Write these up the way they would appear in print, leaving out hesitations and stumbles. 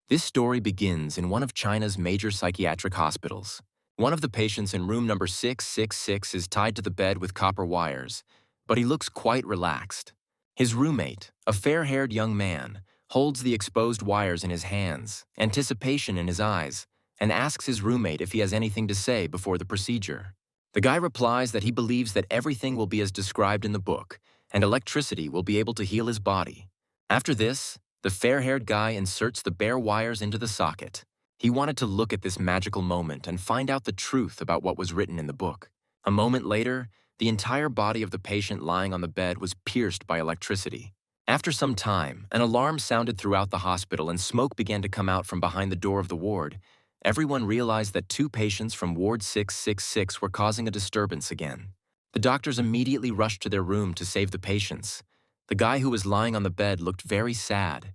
This story begins in one of China's major psychiatric hospitals. One of the patients in room number 666 is tied to the bed with copper wires, but he looks quite relaxed. His roommate, a fair-haired young man, holds the exposed wires in his hands, anticipation in his eyes, and asks his roommate if he has anything to say before the procedure. The guy replies that he believes that everything will be as described in the book, and electricity will be able to heal his body. After this, the fair-haired guy inserts the bare wires into the socket. He wanted to look at this magical moment and find out the truth about what was written in the book. A moment later, the entire body of the patient lying on the bed was pierced by electricity. After some time, an alarm sounded throughout the hospital and smoke began to come out from behind the door of the ward. Everyone realized that 2 patients from Ward 666 were causing a disturbance again. The doctors immediately rushed to their room to save the patients. The guy who was lying on the bed looked very sad.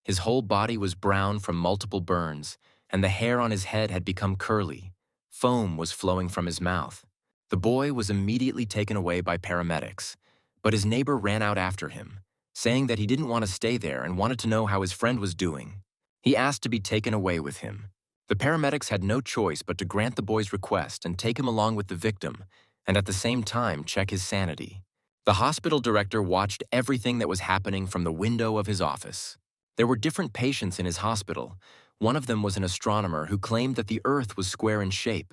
His whole body was brown from multiple burns, and the hair on his head had become curly. Foam was flowing from his mouth. The boy was immediately taken away by paramedics, but his neighbor ran out after him, saying that he didn't want to stay there and wanted to know how his friend was doing. He asked to be taken away with him. The paramedics had no choice but to grant the boy's request and take him along with the victim, and at the same time check his sanity. The hospital director watched everything that was happening from the window of his office. There were different patients in his hospital. One of them was an astronomer who claimed that the Earth was square in shape,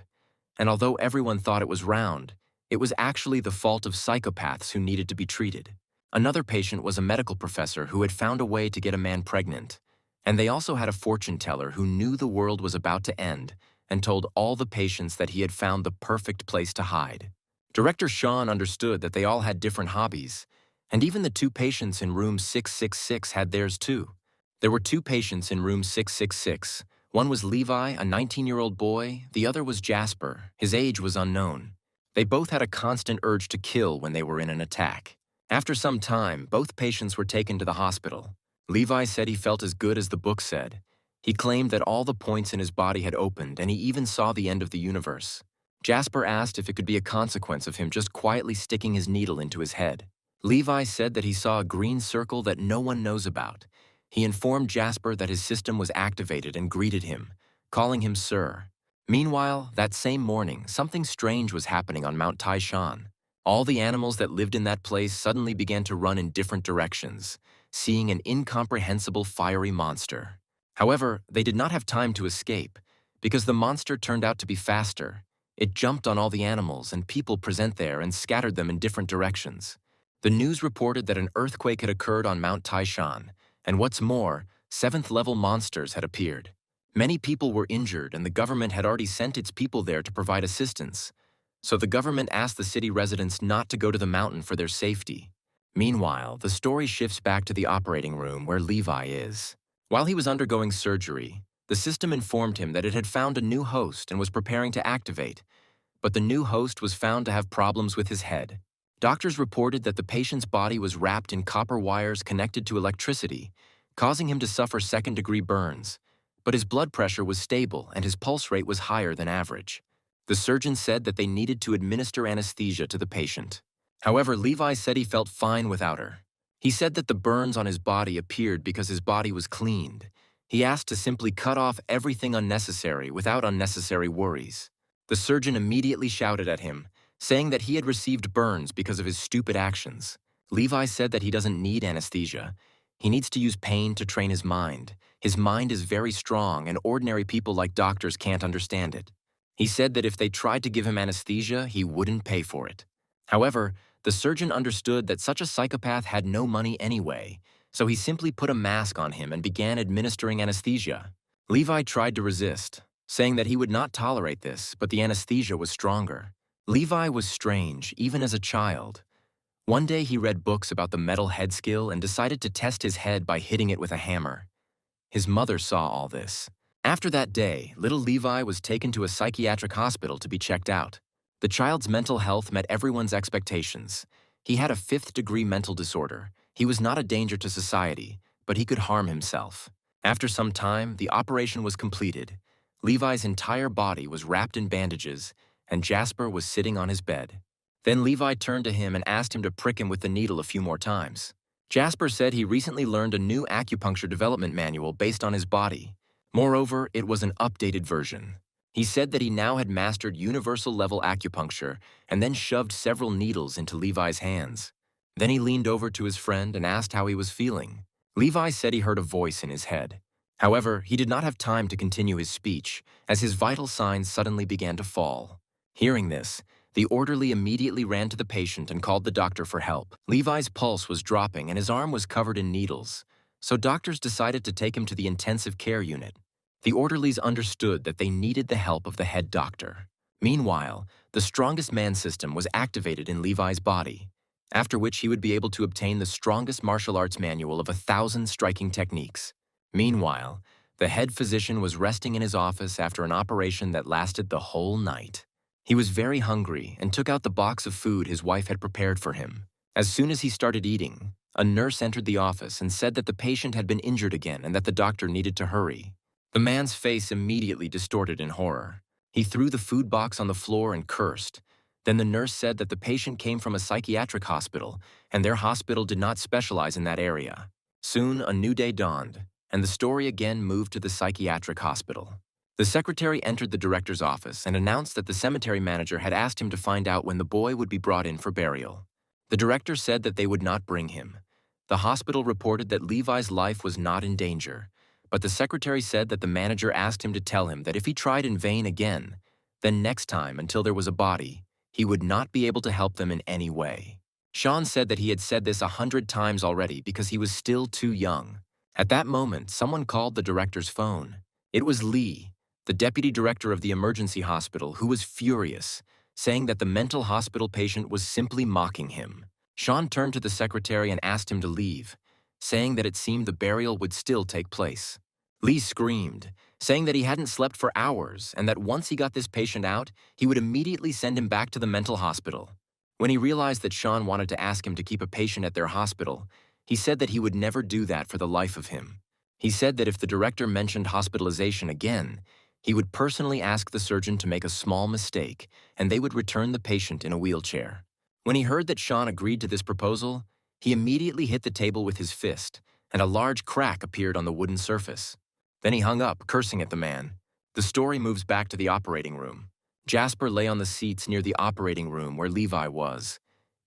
and although everyone thought it was round, it was actually the fault of psychopaths who needed to be treated. Another patient was a medical professor who had found a way to get a man pregnant, and they also had a fortune teller who knew the world was about to end and told all the patients that he had found the perfect place to hide. Director Sean understood that they all had different hobbies, and even the 2 patients in room 666 had theirs too. There were 2 patients in room 666. One was Levi, a 19-year-old boy. The other was Jasper. His age was unknown. They both had a constant urge to kill when they were in an attack. After some time, both patients were taken to the hospital. Levi said he felt as good as the book said. He claimed that all the points in his body had opened, and he even saw the end of the universe. Jasper asked if it could be a consequence of him just quietly sticking his needle into his head. Levi said that he saw a green circle that no one knows about. He informed Jasper that his system was activated and greeted him, calling him Sir. Meanwhile, that same morning, something strange was happening on Mount Taishon. All the animals that lived in that place suddenly began to run in different directions, seeing an incomprehensible fiery monster. However, they did not have time to escape, because the monster turned out to be faster. It jumped on all the animals and people present there and scattered them in different directions. The news reported that an earthquake had occurred on Mount Taishon, and what's more, 7th-level monsters had appeared. Many people were injured, and the government had already sent its people there to provide assistance. So the government asked the city residents not to go to the mountain for their safety. Meanwhile, the story shifts back to the operating room where Levi is. While he was undergoing surgery, the system informed him that it had found a new host and was preparing to activate, but the new host was found to have problems with his head. Doctors reported that the patient's body was wrapped in copper wires connected to electricity, causing him to suffer second-degree burns, but his blood pressure was stable and his pulse rate was higher than average. The surgeon said that they needed to administer anesthesia to the patient. However, Levi said he felt fine without her. He said that the burns on his body appeared because his body was cleaned. He asked to simply cut off everything unnecessary without unnecessary worries. The surgeon immediately shouted at him, saying that he had received burns because of his stupid actions. Levi said that he doesn't need anesthesia. He needs to use pain to train his mind. His mind is very strong, and ordinary people like doctors can't understand it. He said that if they tried to give him anesthesia, he wouldn't pay for it. However, the surgeon understood that such a psychopath had no money anyway, so he simply put a mask on him and began administering anesthesia. Levi tried to resist, saying that he would not tolerate this, but the anesthesia was stronger. Levi was strange, even as a child. One day he read books about the metal head skill and decided to test his head by hitting it with a hammer. His mother saw all this. After that day, little Levi was taken to a psychiatric hospital to be checked out. The child's mental health met everyone's expectations. He had a 5th-degree mental disorder. He was not a danger to society, but he could harm himself. After some time, the operation was completed. Levi's entire body was wrapped in bandages, and Jasper was sitting on his bed. Then Levi turned to him and asked him to prick him with the needle a few more times. Jasper said he recently learned a new acupuncture development manual based on his body, Moreover, it was an updated version. He said that he now had mastered universal-level acupuncture and then shoved several needles into Levi's hands. Then he leaned over to his friend and asked how he was feeling. Levi said he heard a voice in his head. However, he did not have time to continue his speech, as his vital signs suddenly began to fall. Hearing this, the orderly immediately ran to the patient and called the doctor for help. Levi's pulse was dropping and his arm was covered in needles, so doctors decided to take him to the intensive care unit. The orderlies understood that they needed the help of the head doctor. Meanwhile, the strongest man system was activated in Levi's body, after which he would be able to obtain the strongest martial arts manual of 1,000 striking techniques. Meanwhile, the head physician was resting in his office after an operation that lasted the whole night. He was very hungry and took out the box of food his wife had prepared for him. As soon as he started eating, a nurse entered the office and said that the patient had been injured again and that the doctor needed to hurry. The man's face immediately distorted in horror. He threw the food box on the floor and cursed. Then the nurse said that the patient came from a psychiatric hospital, and their hospital did not specialize in that area. Soon, a new day dawned, and the story again moved to the psychiatric hospital. The secretary entered the director's office and announced that the cemetery manager had asked him to find out when the boy would be brought in for burial. The director said that they would not bring him. The hospital reported that Levi's life was not in danger, but the secretary said that the manager asked him to tell him that if he tried in vain again, then next time, until there was a body, he would not be able to help them in any way. Sean said that he had said this 100 times already because he was still too young. At that moment, someone called the director's phone. It was Lee, the deputy director of the emergency hospital, who was furious, saying that the mental hospital patient was simply mocking him. Sean turned to the secretary and asked him to leave, saying that it seemed the burial would still take place. Lee screamed, saying that he hadn't slept for hours and that once he got this patient out, he would immediately send him back to the mental hospital. When he realized that Sean wanted to ask him to keep a patient at their hospital, he said that he would never do that for the life of him. He said that if the director mentioned hospitalization again, he would personally ask the surgeon to make a small mistake, and they would return the patient in a wheelchair. When he heard that Sean agreed to this proposal, he immediately hit the table with his fist, and a large crack appeared on the wooden surface. Then he hung up, cursing at the man. The story moves back to the operating room. Jasper lay on the seats near the operating room where Levi was.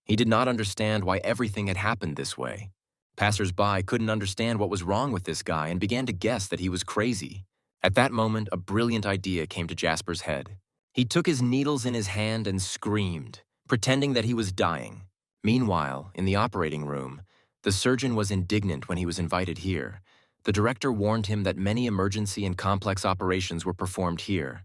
He did not understand why everything had happened this way. Passers-by couldn't understand what was wrong with this guy and began to guess that he was crazy. At that moment, a brilliant idea came to Jasper's head. He took his needles in his hand and screamed, pretending that he was dying. Meanwhile, in the operating room, the surgeon was indignant when he was invited here. The director warned him that many emergency and complex operations were performed here,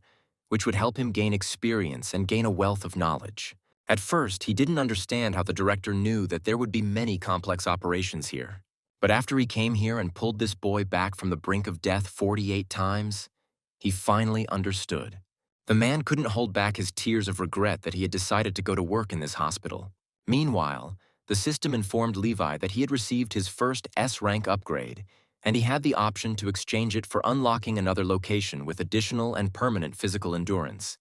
which would help him gain experience and gain a wealth of knowledge. At first, he didn't understand how the director knew that there would be many complex operations here. But after he came here and pulled this boy back from the brink of death 48 times, he finally understood. The man couldn't hold back his tears of regret that he had decided to go to work in this hospital. Meanwhile, the system informed Levi that he had received his first S-rank upgrade, and he had the option to exchange it for unlocking another location with additional and permanent physical endurance.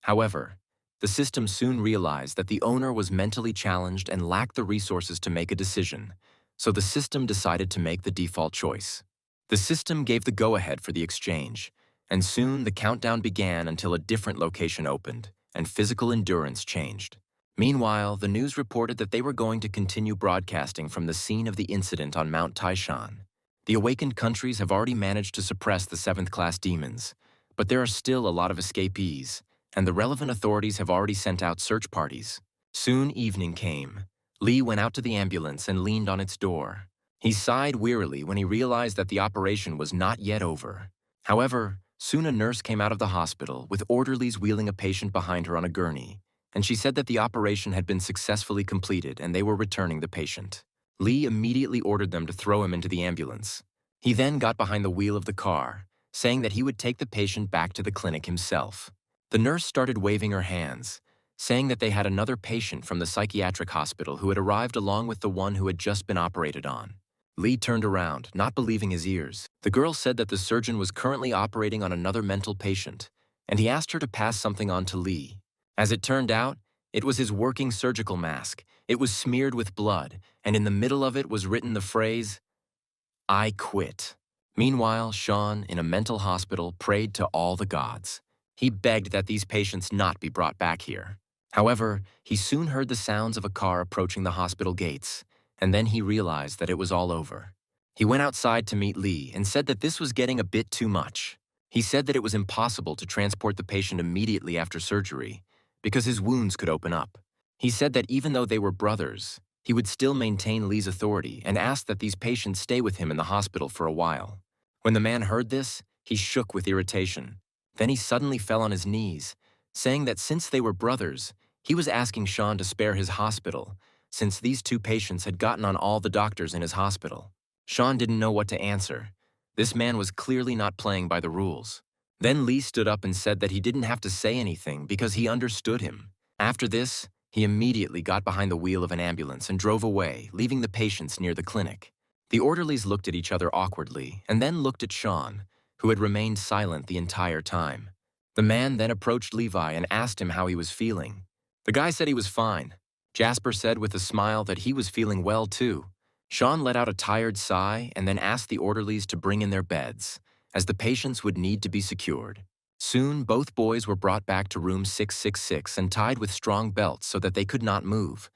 However, the system soon realized that the owner was mentally challenged and lacked the resources to make a decision, so the system decided to make the default choice. The system gave the go-ahead for the exchange, and soon the countdown began until a different location opened, and physical endurance changed. Meanwhile, the news reported that they were going to continue broadcasting from the scene of the incident on Mount Taishon. The awakened countries have already managed to suppress the 7th-class demons, but there are still a lot of escapees, and the relevant authorities have already sent out search parties. Soon evening came. Lee went out to the ambulance and leaned on its door. He sighed wearily when he realized that the operation was not yet over. However, soon a nurse came out of the hospital with orderlies wheeling a patient behind her on a gurney, and she said that the operation had been successfully completed and they were returning the patient. Lee immediately ordered them to throw him into the ambulance. He then got behind the wheel of the car, saying that he would take the patient back to the clinic himself. The nurse started waving her hands, saying that they had another patient from the psychiatric hospital who had arrived along with the one who had just been operated on. Lee turned around, not believing his ears. The girl said that the surgeon was currently operating on another mental patient, and he asked her to pass something on to Lee. As it turned out, it was his working surgical mask. It was smeared with blood, and in the middle of it was written the phrase, "I quit." Meanwhile, Sean, in a mental hospital, prayed to all the gods. He begged that these patients not be brought back here. However, he soon heard the sounds of a car approaching the hospital gates, and then he realized that it was all over. He went outside to meet Lee and said that this was getting a bit too much. He said that it was impossible to transport the patient immediately after surgery because his wounds could open up. He said that even though they were brothers, he would still maintain Lee's authority and asked that these patients stay with him in the hospital for a while. When the man heard this, he shook with irritation. Then he suddenly fell on his knees, saying that since they were brothers, he was asking Sean to spare his hospital, since these two patients had gotten on all the doctors in his hospital. Sean didn't know what to answer. This man was clearly not playing by the rules. Then Lee stood up and said that he didn't have to say anything because he understood him. After this, he immediately got behind the wheel of an ambulance and drove away, leaving the patients near the clinic. The orderlies looked at each other awkwardly and then looked at Sean, who had remained silent the entire time. The man then approached Levi and asked him how he was feeling. The guy said he was fine. Jasper said with a smile that he was feeling well too. Sean let out a tired sigh and then asked the orderlies to bring in their beds, as the patients would need to be secured. Soon, both boys were brought back to room 666 and tied with strong belts so that they could not move.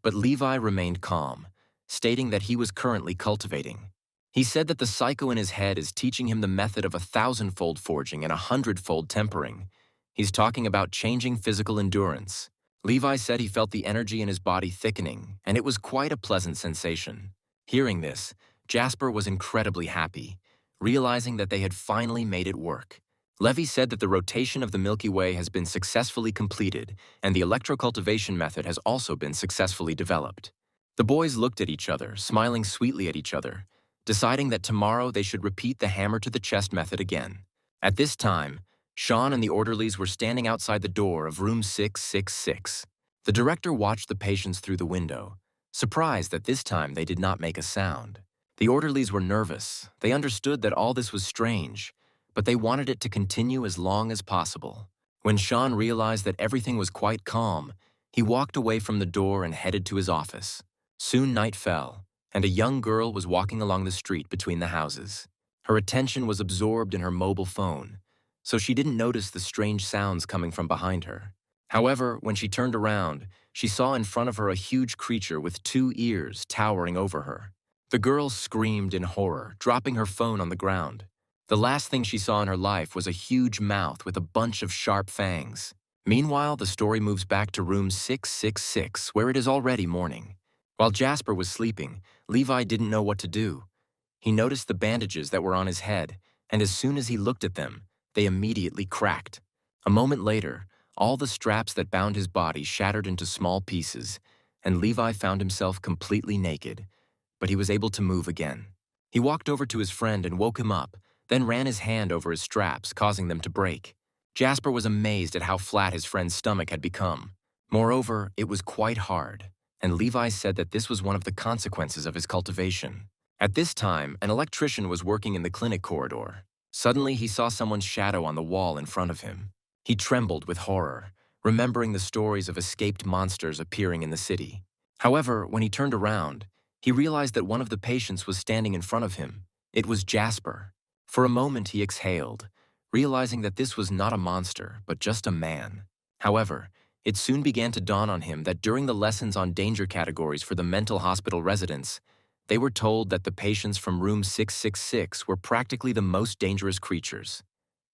But Levi remained calm, stating that he was currently cultivating. He said that the psycho in his head is teaching him the method of 1,000-fold forging and 100-fold tempering. He's talking about changing physical endurance. Levi said he felt the energy in his body thickening, and it was quite a pleasant sensation. Hearing this, Jasper was incredibly happy, realizing that they had finally made it work. Levi said that the rotation of the Milky Way has been successfully completed, and the electrocultivation method has also been successfully developed. The boys looked at each other, smiling sweetly at each other, deciding that tomorrow they should repeat the hammer to the chest method again. At this time, Sean and the orderlies were standing outside the door of room 666. The director watched the patients through the window, surprised that this time they did not make a sound. The orderlies were nervous. They understood that all this was strange, but they wanted it to continue as long as possible. When Sean realized that everything was quite calm, he walked away from the door and headed to his office. Soon night fell, and a young girl was walking along the street between the houses. Her attention was absorbed in her mobile phone, so she didn't notice the strange sounds coming from behind her. However, when she turned around, she saw in front of her a huge creature with 2 ears towering over her. The girl screamed in horror, dropping her phone on the ground. The last thing she saw in her life was a huge mouth with a bunch of sharp fangs. Meanwhile, the story moves back to room 666, where it is already morning. While Jasper was sleeping, Levi didn't know what to do. He noticed the bandages that were on his head, and as soon as he looked at them, they immediately cracked. A moment later, all the straps that bound his body shattered into small pieces, and Levi found himself completely naked, but he was able to move again. He walked over to his friend and woke him up, then ran his hand over his straps, causing them to break. Jasper was amazed at how flat his friend's stomach had become. Moreover, it was quite hard, and Levi said that this was one of the consequences of his cultivation. At this time, an electrician was working in the clinic corridor. Suddenly, he saw someone's shadow on the wall in front of him. He trembled with horror, remembering the stories of escaped monsters appearing in the city. However, when he turned around, he realized that one of the patients was standing in front of him. It was Jasper. For a moment, he exhaled, realizing that this was not a monster, but just a man. However, it soon began to dawn on him that during the lessons on danger categories for the mental hospital residents, they were told that the patients from room 666 were practically the most dangerous creatures.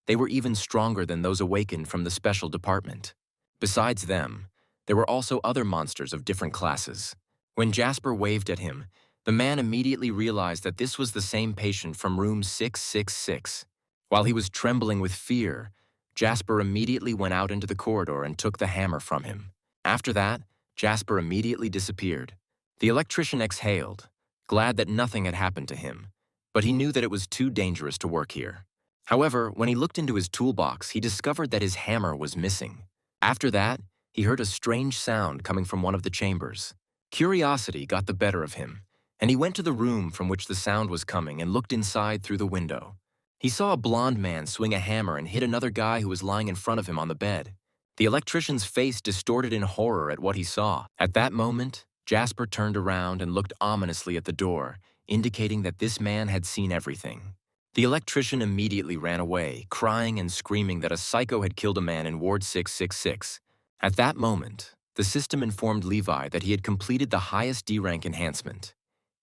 They were even stronger than those awakened from the special department. Besides them, there were also other monsters of different classes. When Jasper waved at him, the man immediately realized that this was the same patient from room 666. While he was trembling with fear, Jasper immediately went out into the corridor and took the hammer from him. After that, Jasper immediately disappeared. The electrician exhaled, glad that nothing had happened to him, but he knew that it was too dangerous to work here. However, when he looked into his toolbox, he discovered that his hammer was missing. After that, he heard a strange sound coming from one of the chambers. Curiosity got the better of him, and he went to the room from which the sound was coming and looked inside through the window. He saw a blond man swing a hammer and hit another guy who was lying in front of him on the bed. The electrician's face distorted in horror at what he saw. At that moment, Jasper turned around and looked ominously at the door, indicating that this man had seen everything. The electrician immediately ran away, crying and screaming that a psycho had killed a man in Ward 666. At that moment, the system informed Levi that he had completed the highest D rank enhancement.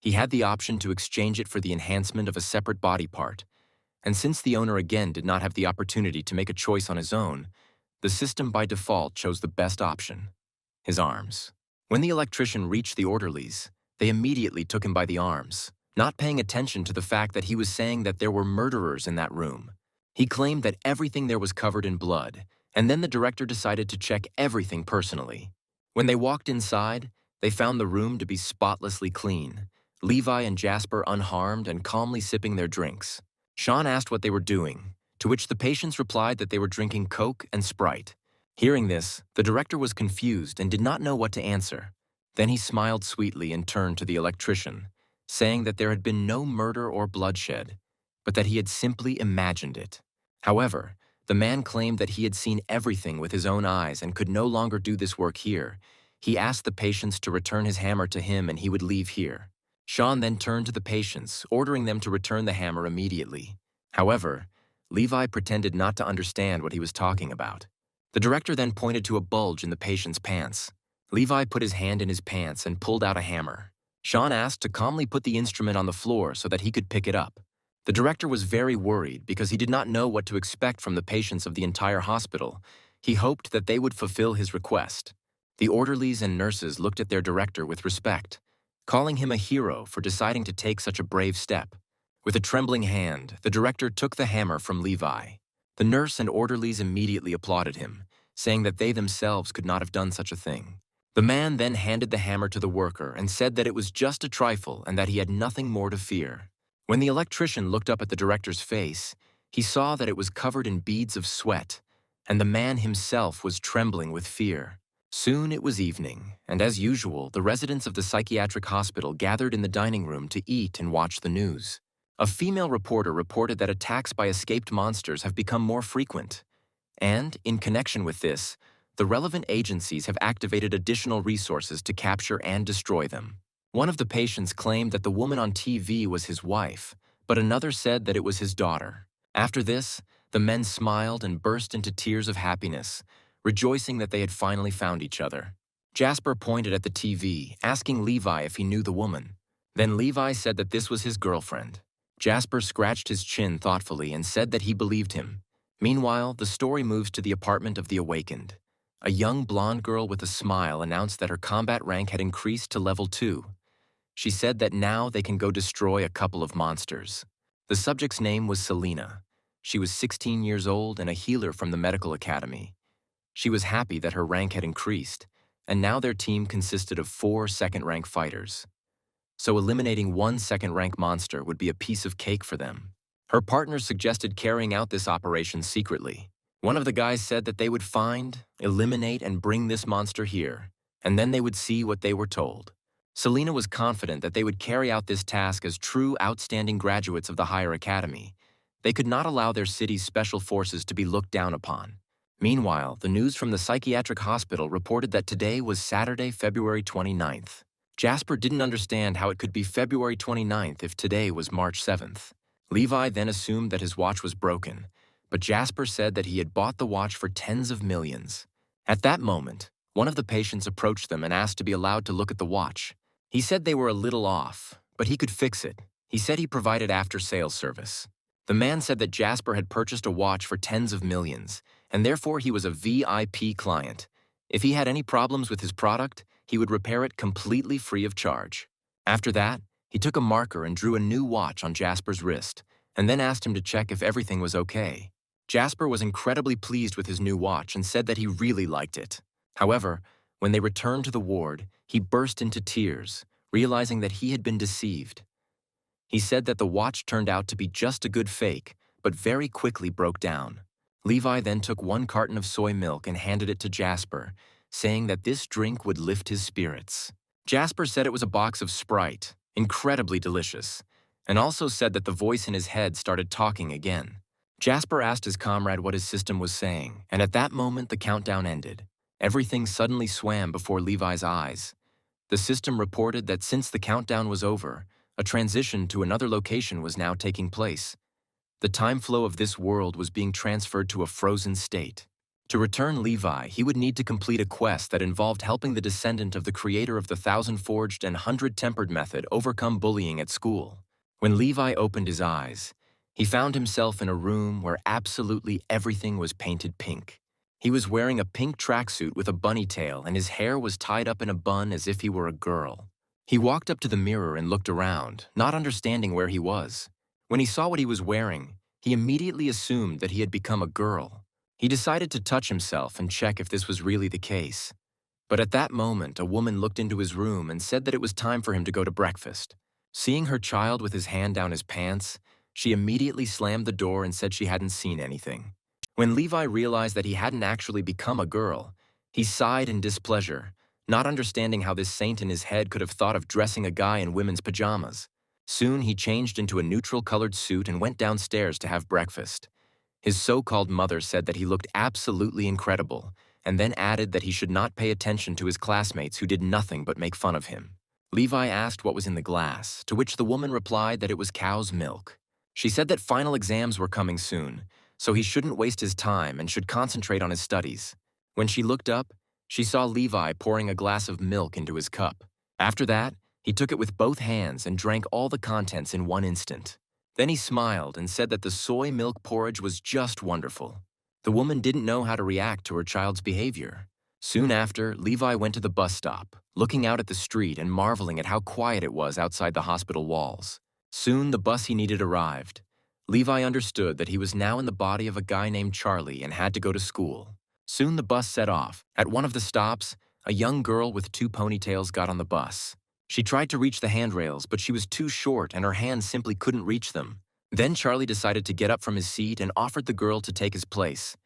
He had the option to exchange it for the enhancement of a separate body part, and since the owner again did not have the opportunity to make a choice on his own, the system by default chose the best option: his arms. When the electrician reached the orderlies, they immediately took him by the arms, not paying attention to the fact that he was saying that there were murderers in that room. He claimed that everything there was covered in blood, and then the director decided to check everything personally. When they walked inside, they found the room to be spotlessly clean, Levi and Jasper unharmed and calmly sipping their drinks. Sean asked what they were doing, to which the patients replied that they were drinking Coke and Sprite. Hearing this, the director was confused and did not know what to answer. Then he smiled sweetly and turned to the electrician, saying that there had been no murder or bloodshed, but that he had simply imagined it. However, the man claimed that he had seen everything with his own eyes and could no longer do this work here. He asked the patients to return his hammer to him and he would leave here. Sean then turned to the patients, ordering them to return the hammer immediately. However, Levi pretended not to understand what he was talking about. The director then pointed to a bulge in the patient's pants. Levi put his hand in his pants and pulled out a hammer. Sean asked to calmly put the instrument on the floor so that he could pick it up. The director was very worried because he did not know what to expect from the patients of the entire hospital. He hoped that they would fulfill his request. The orderlies and nurses looked at their director with respect, calling him a hero for deciding to take such a brave step. With a trembling hand, the director took the hammer from Levi. The nurse and orderlies immediately applauded him, saying that they themselves could not have done such a thing. The man then handed the hammer to the worker and said that it was just a trifle and that he had nothing more to fear. When the electrician looked up at the director's face, he saw that it was covered in beads of sweat, and the man himself was trembling with fear. Soon it was evening, and as usual, the residents of the psychiatric hospital gathered in the dining room to eat and watch the news. A female reporter reported that attacks by escaped monsters have become more frequent, and, in connection with this, the relevant agencies have activated additional resources to capture and destroy them. One of the patients claimed that the woman on TV was his wife, but another said that it was his daughter. After this, the men smiled and burst into tears of happiness, rejoicing that they had finally found each other. Jasper pointed at the TV, asking Levi if he knew the woman. Then Levi said that this was his girlfriend. Jasper scratched his chin thoughtfully and said that he believed him. Meanwhile, the story moves to the apartment of the awakened. A young blonde girl with a smile announced that her combat rank had increased to level 2. She said that now they can go destroy a couple of monsters. The subject's name was Selena. She was 16 years old and a healer from the medical academy. She was happy that her rank had increased, and now their team consisted of 4 second-rank fighters. So eliminating one second-rank monster would be a piece of cake for them. Her partner suggested carrying out this operation secretly. One of the guys said that they would find, eliminate, and bring this monster here, and then they would see what they were told. Selena was confident that they would carry out this task as true outstanding graduates of the higher academy. They could not allow their city's special forces to be looked down upon. Meanwhile, the news from the psychiatric hospital reported that today was Saturday, February 29th. Jasper didn't understand how it could be February 29th if today was March 7th. Levi then assumed that his watch was broken, but Jasper said that he had bought the watch for tens of millions. At that moment, one of the patients approached them and asked to be allowed to look at the watch. He said they were a little off, but he could fix it. He said he provided after-sales service. The man said that Jasper had purchased a watch for tens of millions, and therefore he was a VIP client. If he had any problems with his product, he would repair it completely free of charge. After that, he took a marker and drew a new watch on Jasper's wrist, and then asked him to check if everything was okay. Jasper was incredibly pleased with his new watch and said that he really liked it. However, when they returned to the ward, he burst into tears, realizing that he had been deceived. He said that the watch turned out to be just a good fake, but very quickly broke down. Levi then took 1 carton of soy milk and handed it to Jasper, saying that this drink would lift his spirits. Jasper said it was a box of Sprite, incredibly delicious, and also said that the voice in his head started talking again. Jasper asked his comrade what his system was saying, and at that moment the countdown ended. Everything suddenly swam before Levi's eyes. The system reported that since the countdown was over, a transition to another location was now taking place. The time flow of this world was being transferred to a frozen state. To return Levi, he would need to complete a quest that involved helping the descendant of the creator of the thousand-forged and hundred-tempered method overcome bullying at school. When Levi opened his eyes, he found himself in a room where absolutely everything was painted pink. He was wearing a pink tracksuit with a bunny tail, and his hair was tied up in a bun as if he were a girl. He walked up to the mirror and looked around, not understanding where he was. When he saw what he was wearing, he immediately assumed that he had become a girl. He decided to touch himself and check if this was really the case. But at that moment, a woman looked into his room and said that it was time for him to go to breakfast. Seeing her child with his hand down his pants, she immediately slammed the door and said she hadn't seen anything. When Levi realized that he hadn't actually become a girl, he sighed in displeasure, not understanding how this saint in his head could have thought of dressing a guy in women's pajamas. Soon he changed into a neutral-colored suit and went downstairs to have breakfast. His so-called mother said that he looked absolutely incredible, and then added that he should not pay attention to his classmates who did nothing but make fun of him. Levi asked what was in the glass, to which the woman replied that it was cow's milk. She said that final exams were coming soon, so he shouldn't waste his time and should concentrate on his studies. When she looked up, she saw Levi pouring a glass of milk into his cup. After that, he took it with both hands and drank all the contents in one instant. Then he smiled and said that the soy milk porridge was just wonderful. The woman didn't know how to react to her child's behavior. Soon after, Levi went to the bus stop, looking out at the street and marveling at how quiet it was outside the hospital walls. Soon the bus he needed arrived. Levi understood that he was now in the body of a guy named Charlie and had to go to school. Soon the bus set off. At one of the stops, a young girl with 2 ponytails got on the bus. She tried to reach the handrails, but she was too short and her hands simply couldn't reach them. Then Charlie decided to get up from his seat and offered the girl to take his place.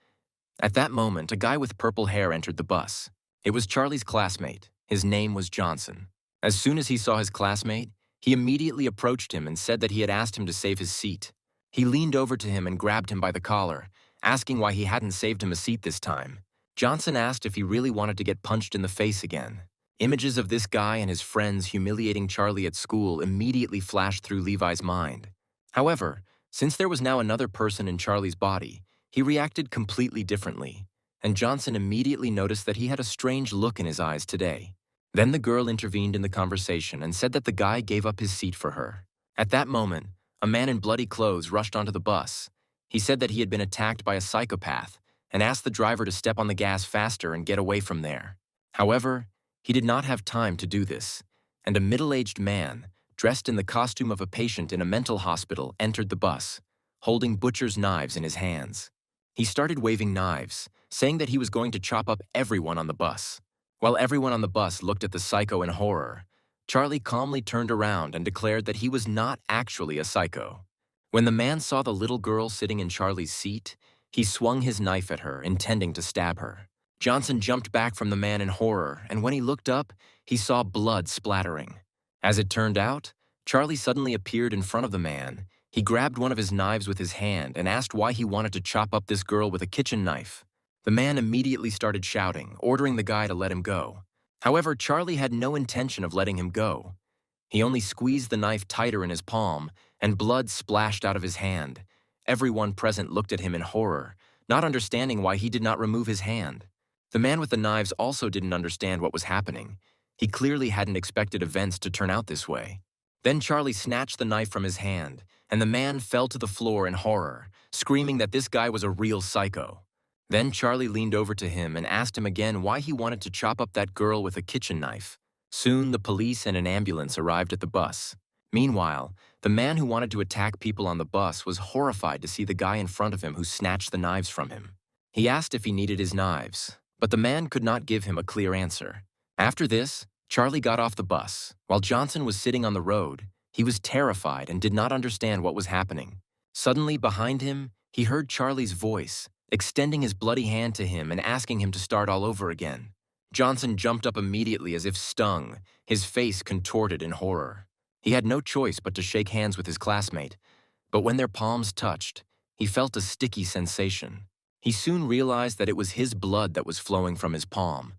At that moment, a guy with purple hair entered the bus. It was Charlie's classmate. His name was Johnson. As soon as he saw his classmate, he immediately approached him and said that he had asked him to save his seat. He leaned over to him and grabbed him by the collar, asking why he hadn't saved him a seat this time. Johnson asked if he really wanted to get punched in the face again. Images of this guy and his friends humiliating Charlie at school immediately flashed through Levi's mind. However, since there was now another person in Charlie's body, he reacted completely differently, and Johnson immediately noticed that he had a strange look in his eyes today. Then the girl intervened in the conversation and said that the guy gave up his seat for her. At that moment, a man in bloody clothes rushed onto the bus. He said that he had been attacked by a psychopath and asked the driver to step on the gas faster and get away from there. However, he did not have time to do this, and a middle-aged man, dressed in the costume of a patient in a mental hospital, entered the bus, holding butcher's knives in his hands. He started waving knives, saying that he was going to chop up everyone on the bus. While everyone on the bus looked at the psycho in horror, Charlie calmly turned around and declared that he was not actually a psycho. When the man saw the little girl sitting in Charlie's seat, he swung his knife at her, intending to stab her. Johnson jumped back from the man in horror, and when he looked up, he saw blood splattering. As it turned out, Charlie suddenly appeared in front of the man. He grabbed one of his knives with his hand and asked why he wanted to chop up this girl with a kitchen knife. The man immediately started shouting, ordering the guy to let him go. However, Charlie had no intention of letting him go. He only squeezed the knife tighter in his palm, and blood splashed out of his hand. Everyone present looked at him in horror, not understanding why he did not remove his hand. The man with the knives also didn't understand what was happening. He clearly hadn't expected events to turn out this way. Then Charlie snatched the knife from his hand, and the man fell to the floor in horror, screaming that this guy was a real psycho. Then Charlie leaned over to him and asked him again why he wanted to chop up that girl with a kitchen knife. Soon, the police and an ambulance arrived at the bus. Meanwhile, the man who wanted to attack people on the bus was horrified to see the guy in front of him who snatched the knives from him. He asked if he needed his knives, but the man could not give him a clear answer. After this, Charlie got off the bus. While Johnson was sitting on the road, he was terrified and did not understand what was happening. Suddenly, behind him, he heard Charlie's voice, extending his bloody hand to him and asking him to start all over again. Johnson jumped up immediately as if stung, his face contorted in horror. He had no choice but to shake hands with his classmate, but when their palms touched, he felt a sticky sensation. He soon realized that it was his blood that was flowing from his palm.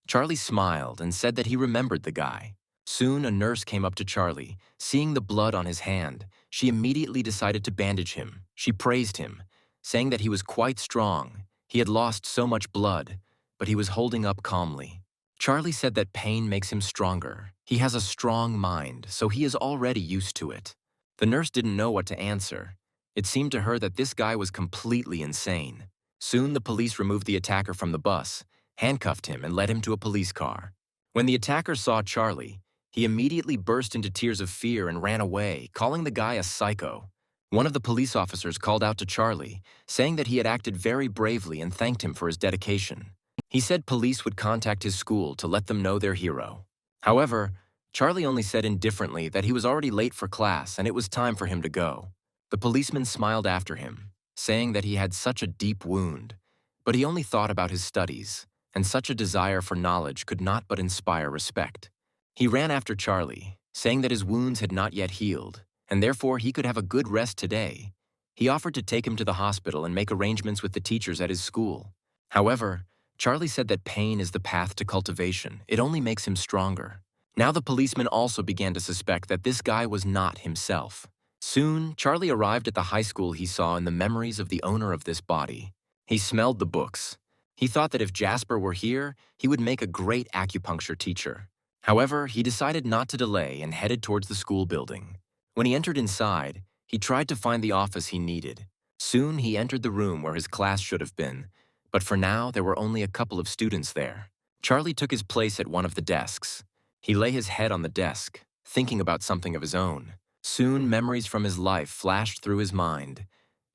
Charlie smiled and said that he remembered the guy. Soon, a nurse came up to Charlie. Seeing the blood on his hand, she immediately decided to bandage him. She praised him, saying that he was quite strong. He had lost so much blood, but he was holding up calmly. Charlie said that pain makes him stronger. He has a strong mind, so he is already used to it. The nurse didn't know what to answer. It seemed to her that this guy was completely insane. Soon the police removed the attacker from the bus, handcuffed him, and led him to a police car. When the attacker saw Charlie, he immediately burst into tears of fear and ran away, calling the guy a psycho. One of the police officers called out to Charlie, saying that he had acted very bravely and thanked him for his dedication. He said police would contact his school to let them know their hero. However, Charlie only said indifferently that he was already late for class and it was time for him to go. The policeman smiled after him, saying that he had such a deep wound, but he only thought about his studies, and such a desire for knowledge could not but inspire respect. He ran after Charlie, saying that his wounds had not yet healed, and therefore he could have a good rest today. He offered to take him to the hospital and make arrangements with the teachers at his school. However, Charlie said that pain is the path to cultivation. It only makes him stronger. Now the policeman also began to suspect that this guy was not himself. Soon, Charlie arrived at the high school he saw in the memories of the owner of this body. He smelled the books. He thought that if Jasper were here, he would make a great acupuncture teacher. However, he decided not to delay and headed towards the school building. When he entered inside, he tried to find the office he needed. Soon, he entered the room where his class should have been, but for now, there were only a couple of students there. Charlie took his place at one of the desks. He lay his head on the desk, thinking about something of his own. Soon, memories from his life flashed through his mind,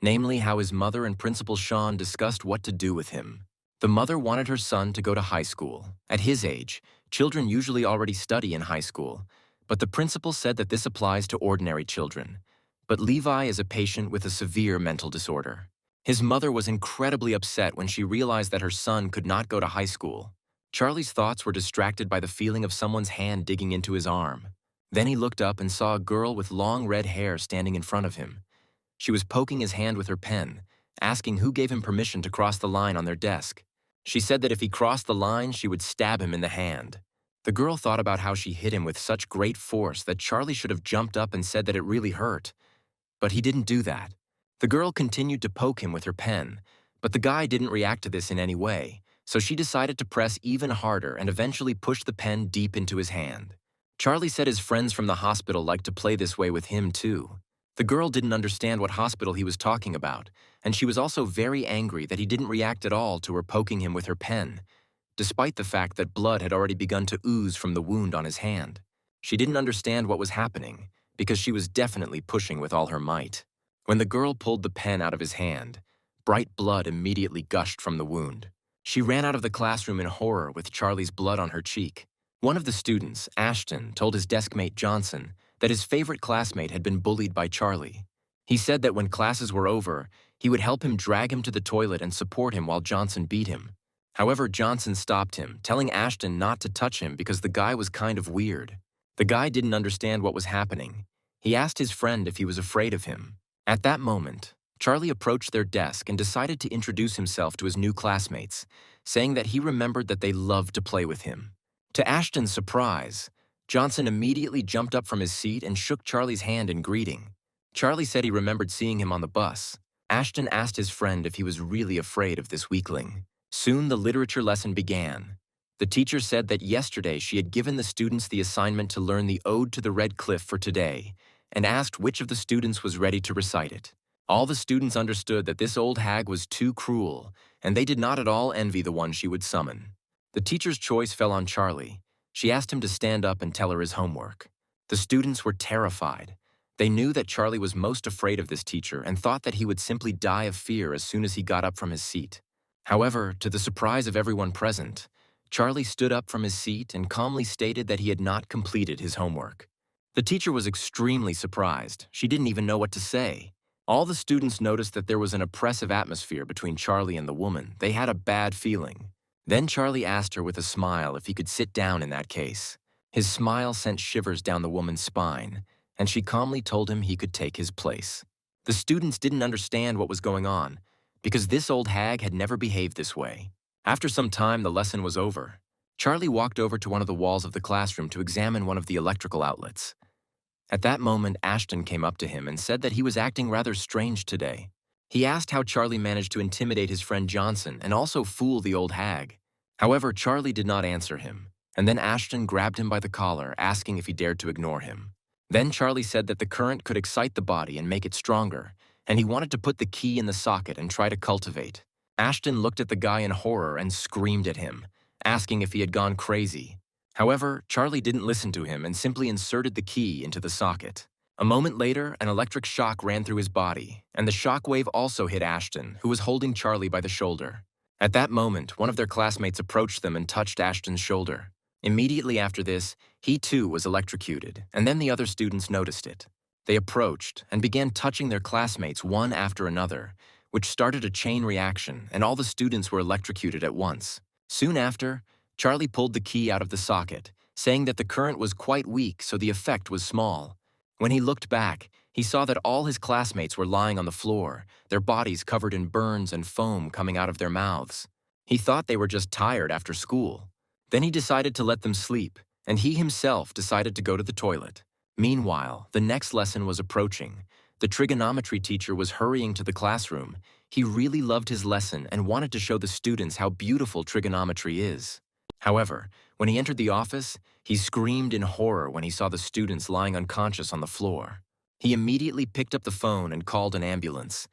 namely how his mother and Principal Sean discussed what to do with him. The mother wanted her son to go to high school. At his age, children usually already study in high school, but the principal said that this applies to ordinary children. But Levi is a patient with a severe mental disorder. His mother was incredibly upset when she realized that her son could not go to high school. Charlie's thoughts were distracted by the feeling of someone's hand digging into his arm. Then he looked up and saw a girl with long red hair standing in front of him. She was poking his hand with her pen, asking who gave him permission to cross the line on their desk. She said that if he crossed the line, she would stab him in the hand. The girl thought about how she hit him with such great force that Charlie should have jumped up and said that it really hurt. But he didn't do that. The girl continued to poke him with her pen, but the guy didn't react to this in any way, so she decided to press even harder and eventually pushed the pen deep into his hand. Charlie said his friends from the hospital liked to play this way with him too. The girl didn't understand what hospital he was talking about, and she was also very angry that he didn't react at all to her poking him with her pen, despite the fact that blood had already begun to ooze from the wound on his hand. She didn't understand what was happening, because she was definitely pushing with all her might. When the girl pulled the pen out of his hand, bright blood immediately gushed from the wound. She ran out of the classroom in horror with Charlie's blood on her cheek. One of the students, Ashton, told his deskmate Johnson that his favorite classmate had been bullied by Charlie. He said that when classes were over, he would help him drag him to the toilet and support him while Johnson beat him. However, Johnson stopped him, telling Ashton not to touch him because the guy was kind of weird. The guy didn't understand what was happening. He asked his friend if he was afraid of him. At that moment, Charlie approached their desk and decided to introduce himself to his new classmates, saying that he remembered that they loved to play with him. To Ashton's surprise, Johnson immediately jumped up from his seat and shook Charlie's hand in greeting. Charlie said he remembered seeing him on the bus. Ashton asked his friend if he was really afraid of this weakling. Soon the literature lesson began. The teacher said that yesterday she had given the students the assignment to learn the Ode to the Red Cliff for today, and asked which of the students was ready to recite it. All the students understood that this old hag was too cruel, and they did not at all envy the one she would summon. The teacher's choice fell on Charlie. She asked him to stand up and tell her his homework. The students were terrified. They knew that Charlie was most afraid of this teacher and thought that he would simply die of fear as soon as he got up from his seat. However, to the surprise of everyone present, Charlie stood up from his seat and calmly stated that he had not completed his homework. The teacher was extremely surprised. She didn't even know what to say. All the students noticed that there was an oppressive atmosphere between Charlie and the woman. They had a bad feeling. Then Charlie asked her with a smile if he could sit down in that case. His smile sent shivers down the woman's spine, and she calmly told him he could take his place. The students didn't understand what was going on, because this old hag had never behaved this way. After some time, the lesson was over. Charlie walked over to one of the walls of the classroom to examine one of the electrical outlets. At that moment, Ashton came up to him and said that he was acting rather strange today. He asked how Charlie managed to intimidate his friend Johnson and also fool the old hag. However, Charlie did not answer him, and then Ashton grabbed him by the collar, asking if he dared to ignore him. Then Charlie said that the current could excite the body and make it stronger, and he wanted to put the key in the socket and try to cultivate. Ashton looked at the guy in horror and screamed at him, asking if he had gone crazy. However, Charlie didn't listen to him and simply inserted the key into the socket. A moment later, an electric shock ran through his body, and the shock wave also hit Ashton, who was holding Charlie by the shoulder. At that moment, one of their classmates approached them and touched Ashton's shoulder. Immediately after this, he too was electrocuted, and then the other students noticed it. They approached and began touching their classmates one after another, which started a chain reaction, and all the students were electrocuted at once. Soon after, Charlie pulled the key out of the socket, saying that the current was quite weak, so the effect was small. When he looked back, he saw that all his classmates were lying on the floor, their bodies covered in burns and foam coming out of their mouths. He thought they were just tired after school. Then he decided to let them sleep, and he himself decided to go to the toilet. Meanwhile, the next lesson was approaching. The trigonometry teacher was hurrying to the classroom. He really loved his lesson and wanted to show the students how beautiful trigonometry is. However, when he entered the office, he screamed in horror when he saw the students lying unconscious on the floor. He immediately picked up the phone and called an ambulance.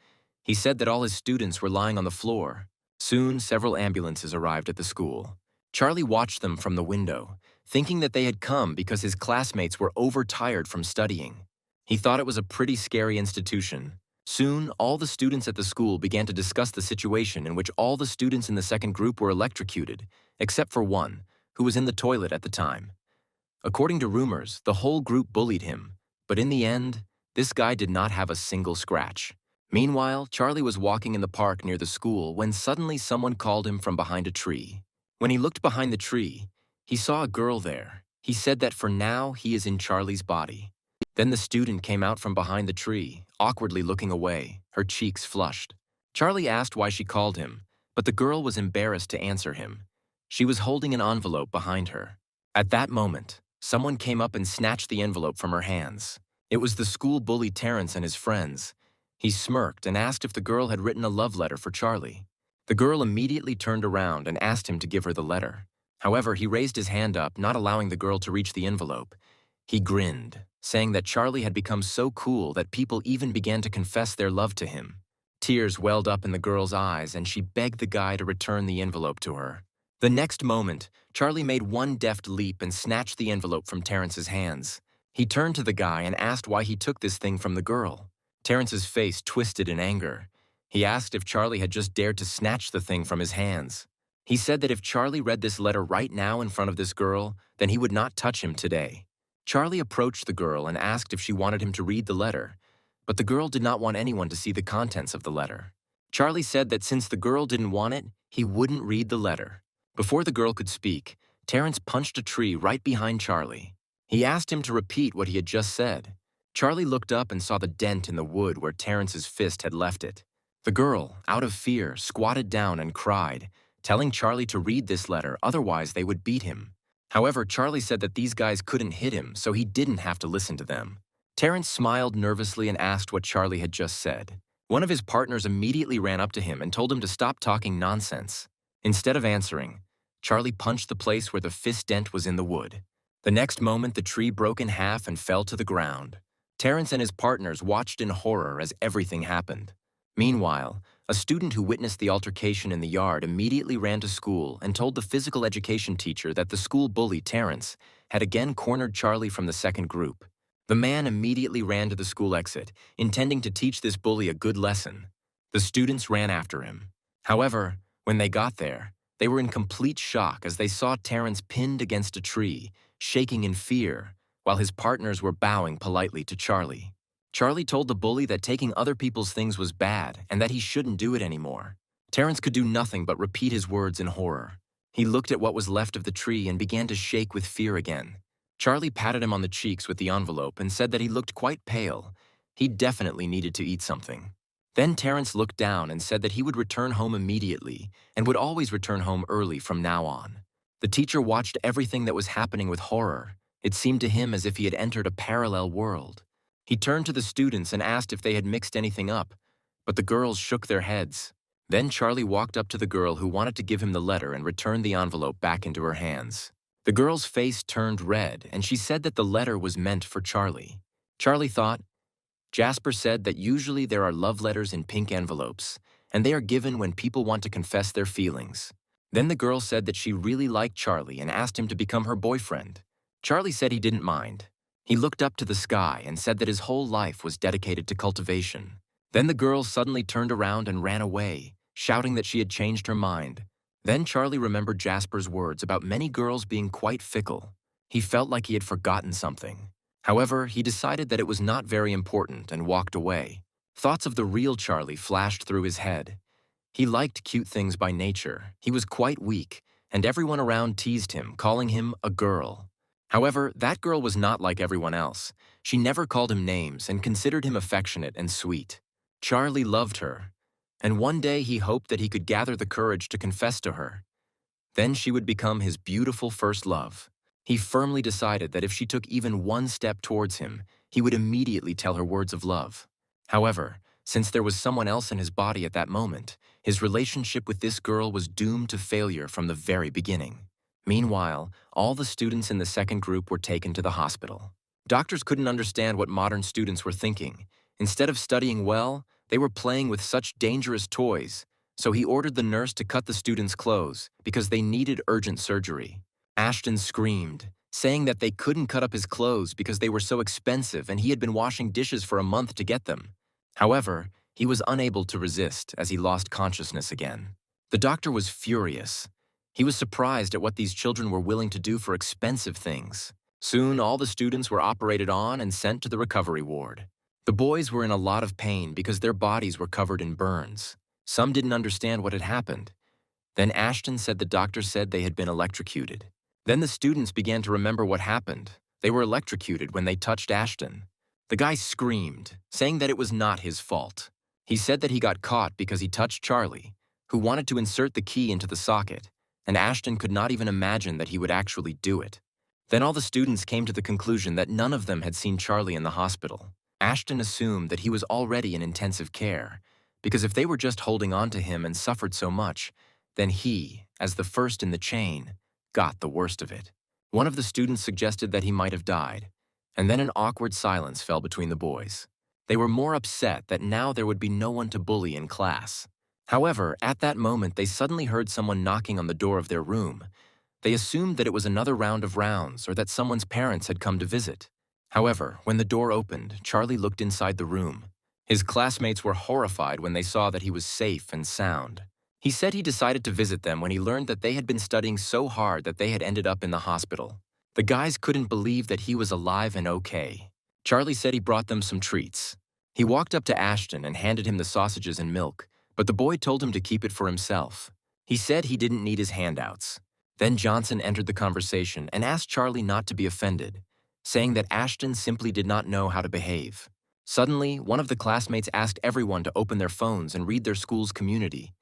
He said that all his students were lying on the floor. Soon, several ambulances arrived at the school. Charlie watched them from the window, thinking that they had come because his classmates were overtired from studying. He thought it was a pretty scary institution. Soon, all the students at the school began to discuss the situation in which all the students in the second group were electrocuted, except for one, who was in the toilet at the time. According to rumors, the whole group bullied him, but in the end, this guy did not have a single scratch. Meanwhile, Charlie was walking in the park near the school when suddenly someone called him from behind a tree. When he looked behind the tree, he saw a girl there. He said that for now, he is in Charlie's body. Then the student came out from behind the tree, awkwardly looking away, her cheeks flushed. Charlie asked why she called him, but the girl was embarrassed to answer him. She was holding an envelope behind her. At that moment, someone came up and snatched the envelope from her hands. It was the school bully Terrence and his friends. He smirked and asked if the girl had written a love letter for Charlie. The girl immediately turned around and asked him to give her the letter. However, he raised his hand up, not allowing the girl to reach the envelope. He grinned, saying that Charlie had become so cool that people even began to confess their love to him. Tears welled up in the girl's eyes, and she begged the guy to return the envelope to her. The next moment, Charlie made one deft leap and snatched the envelope from Terrence's hands. He turned to the guy and asked why he took this thing from the girl. Terrence's face twisted in anger. He asked if Charlie had just dared to snatch the thing from his hands. He said that if Charlie read this letter right now in front of this girl, then he would not touch him today. Charlie approached the girl and asked if she wanted him to read the letter, but the girl did not want anyone to see the contents of the letter. Charlie said that since the girl didn't want it, he wouldn't read the letter. Before the girl could speak, Terrence punched a tree right behind Charlie. He asked him to repeat what he had just said. Charlie looked up and saw the dent in the wood where Terrence's fist had left it. The girl, out of fear, squatted down and cried, telling Charlie to read this letter, otherwise they would beat him. However, Charlie said that these guys couldn't hit him, so he didn't have to listen to them. Terrence smiled nervously and asked what Charlie had just said. One of his partners immediately ran up to him and told him to stop talking nonsense. Instead of answering, Charlie punched the place where the fist dent was in the wood. The next moment, the tree broke in half and fell to the ground. Terrence and his partners watched in horror as everything happened. Meanwhile, a student who witnessed the altercation in the yard immediately ran to school and told the physical education teacher that the school bully, Terrence, had again cornered Charlie from the second group. The man immediately ran to the school exit, intending to teach this bully a good lesson. The students ran after him. However, when they got there, they were in complete shock as they saw Terrence pinned against a tree, shaking in fear, while his partners were bowing politely to Charlie. Charlie told the bully that taking other people's things was bad and that he shouldn't do it anymore. Terrence could do nothing but repeat his words in horror. He looked at what was left of the tree and began to shake with fear again. Charlie patted him on the cheeks with the envelope and said that he looked quite pale. He definitely needed to eat something. Then Terrence looked down and said that he would return home immediately and would always return home early from now on. The teacher watched everything that was happening with horror. It seemed to him as if he had entered a parallel world. He turned to the students and asked if they had mixed anything up, but the girls shook their heads. Then Charlie walked up to the girl who wanted to give him the letter and returned the envelope back into her hands. The girl's face turned red, and she said that the letter was meant for Charlie. Charlie thought, Jasper said that usually there are love letters in pink envelopes, and they are given when people want to confess their feelings. Then the girl said that she really liked Charlie and asked him to become her boyfriend. Charlie said he didn't mind. He looked up to the sky and said that his whole life was dedicated to cultivation. Then the girl suddenly turned around and ran away, shouting that she had changed her mind. Then Charlie remembered Jasper's words about many girls being quite fickle. He felt like he had forgotten something. However, he decided that it was not very important and walked away. Thoughts of the real Charlie flashed through his head. He liked cute things by nature. He was quite weak, and everyone around teased him, calling him a girl. However, that girl was not like everyone else. She never called him names and considered him affectionate and sweet. Charlie loved her, and one day he hoped that he could gather the courage to confess to her. Then she would become his beautiful first love. He firmly decided that if she took even one step towards him, he would immediately tell her words of love. However, since there was someone else in his body at that moment, his relationship with this girl was doomed to failure from the very beginning. Meanwhile, all the students in the second group were taken to the hospital. Doctors couldn't understand what modern students were thinking. Instead of studying well, they were playing with such dangerous toys, so he ordered the nurse to cut the students' clothes because they needed urgent surgery. Ashton screamed, saying that they couldn't cut up his clothes because they were so expensive and he had been washing dishes for a month to get them. However, he was unable to resist as he lost consciousness again. The doctor was furious. He was surprised at what these children were willing to do for expensive things. Soon, all the students were operated on and sent to the recovery ward. The boys were in a lot of pain because their bodies were covered in burns. Some didn't understand what had happened. Then Ashton said the doctor said they had been electrocuted. Then the students began to remember what happened. They were electrocuted when they touched Ashton. The guy screamed, saying that it was not his fault. He said that he got caught because he touched Charlie, who wanted to insert the key into the socket, and Ashton could not even imagine that he would actually do it. Then all the students came to the conclusion that none of them had seen Charlie in the hospital. Ashton assumed that he was already in intensive care, because if they were just holding on to him and suffered so much, then he, as the first in the chain, got the worst of it. One of the students suggested that he might have died, and then an awkward silence fell between the boys. They were more upset that now there would be no one to bully in class. However, at that moment they suddenly heard someone knocking on the door of their room. They assumed that it was another round of rounds or that someone's parents had come to visit. However, when the door opened, Charlie looked inside the room. His classmates were horrified when they saw that he was safe and sound. He said he decided to visit them when he learned that they had been studying so hard that they had ended up in the hospital. The guys couldn't believe that he was alive and okay. Charlie said he brought them some treats. He walked up to Ashton and handed him the sausages and milk, but the boy told him to keep it for himself. He said he didn't need his handouts. Then Johnson entered the conversation and asked Charlie not to be offended, saying that Ashton simply did not know how to behave. Suddenly, one of the classmates asked everyone to open their phones and read their school's community.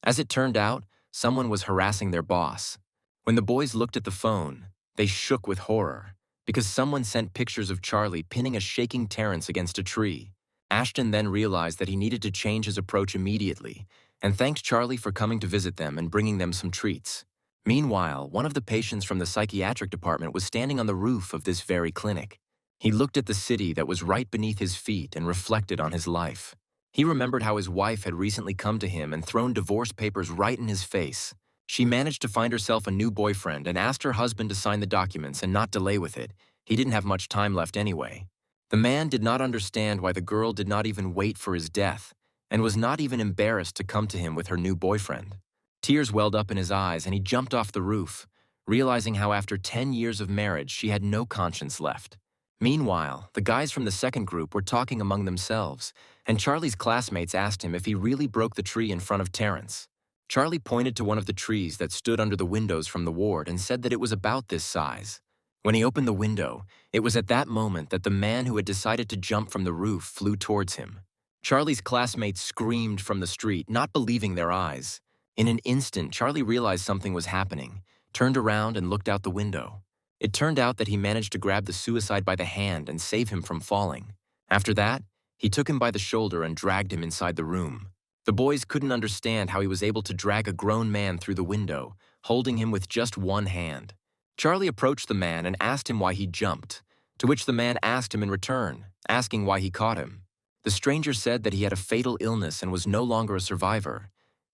As it turned out, someone was harassing their boss. When the boys looked at the phone, they shook with horror, because someone sent pictures of Charlie pinning a shaking Terrence against a tree. Ashton then realized that he needed to change his approach immediately, and thanked Charlie for coming to visit them and bringing them some treats. Meanwhile, one of the patients from the psychiatric department was standing on the roof of this very clinic. He looked at the city that was right beneath his feet and reflected on his life. He remembered how his wife had recently come to him and thrown divorce papers right in his face. She managed to find herself a new boyfriend and asked her husband to sign the documents and not delay with it. He didn't have much time left anyway. The man did not understand why the girl did not even wait for his death and was not even embarrassed to come to him with her new boyfriend. Tears welled up in his eyes and he jumped off the roof, realizing how after 10 years of marriage she had no conscience left. Meanwhile, the guys from the second group were talking among themselves, and Charlie's classmates asked him if he really broke the tree in front of Terrence. Charlie pointed to one of the trees that stood under the windows from the ward and said that it was about this size. When he opened the window, it was at that moment that the man who had decided to jump from the roof flew towards him. Charlie's classmates screamed from the street, not believing their eyes. In an instant, Charlie realized something was happening, turned around and looked out the window. It turned out that he managed to grab the suicide by the hand and save him from falling. After that, He took him by the shoulder and dragged him inside the room. The boys couldn't understand how he was able to drag a grown man through the window, holding him with just one hand. Charlie approached the man and asked him why he jumped, to which the man asked him in return, asking why he caught him. The stranger said that he had a fatal illness and was no longer a survivor.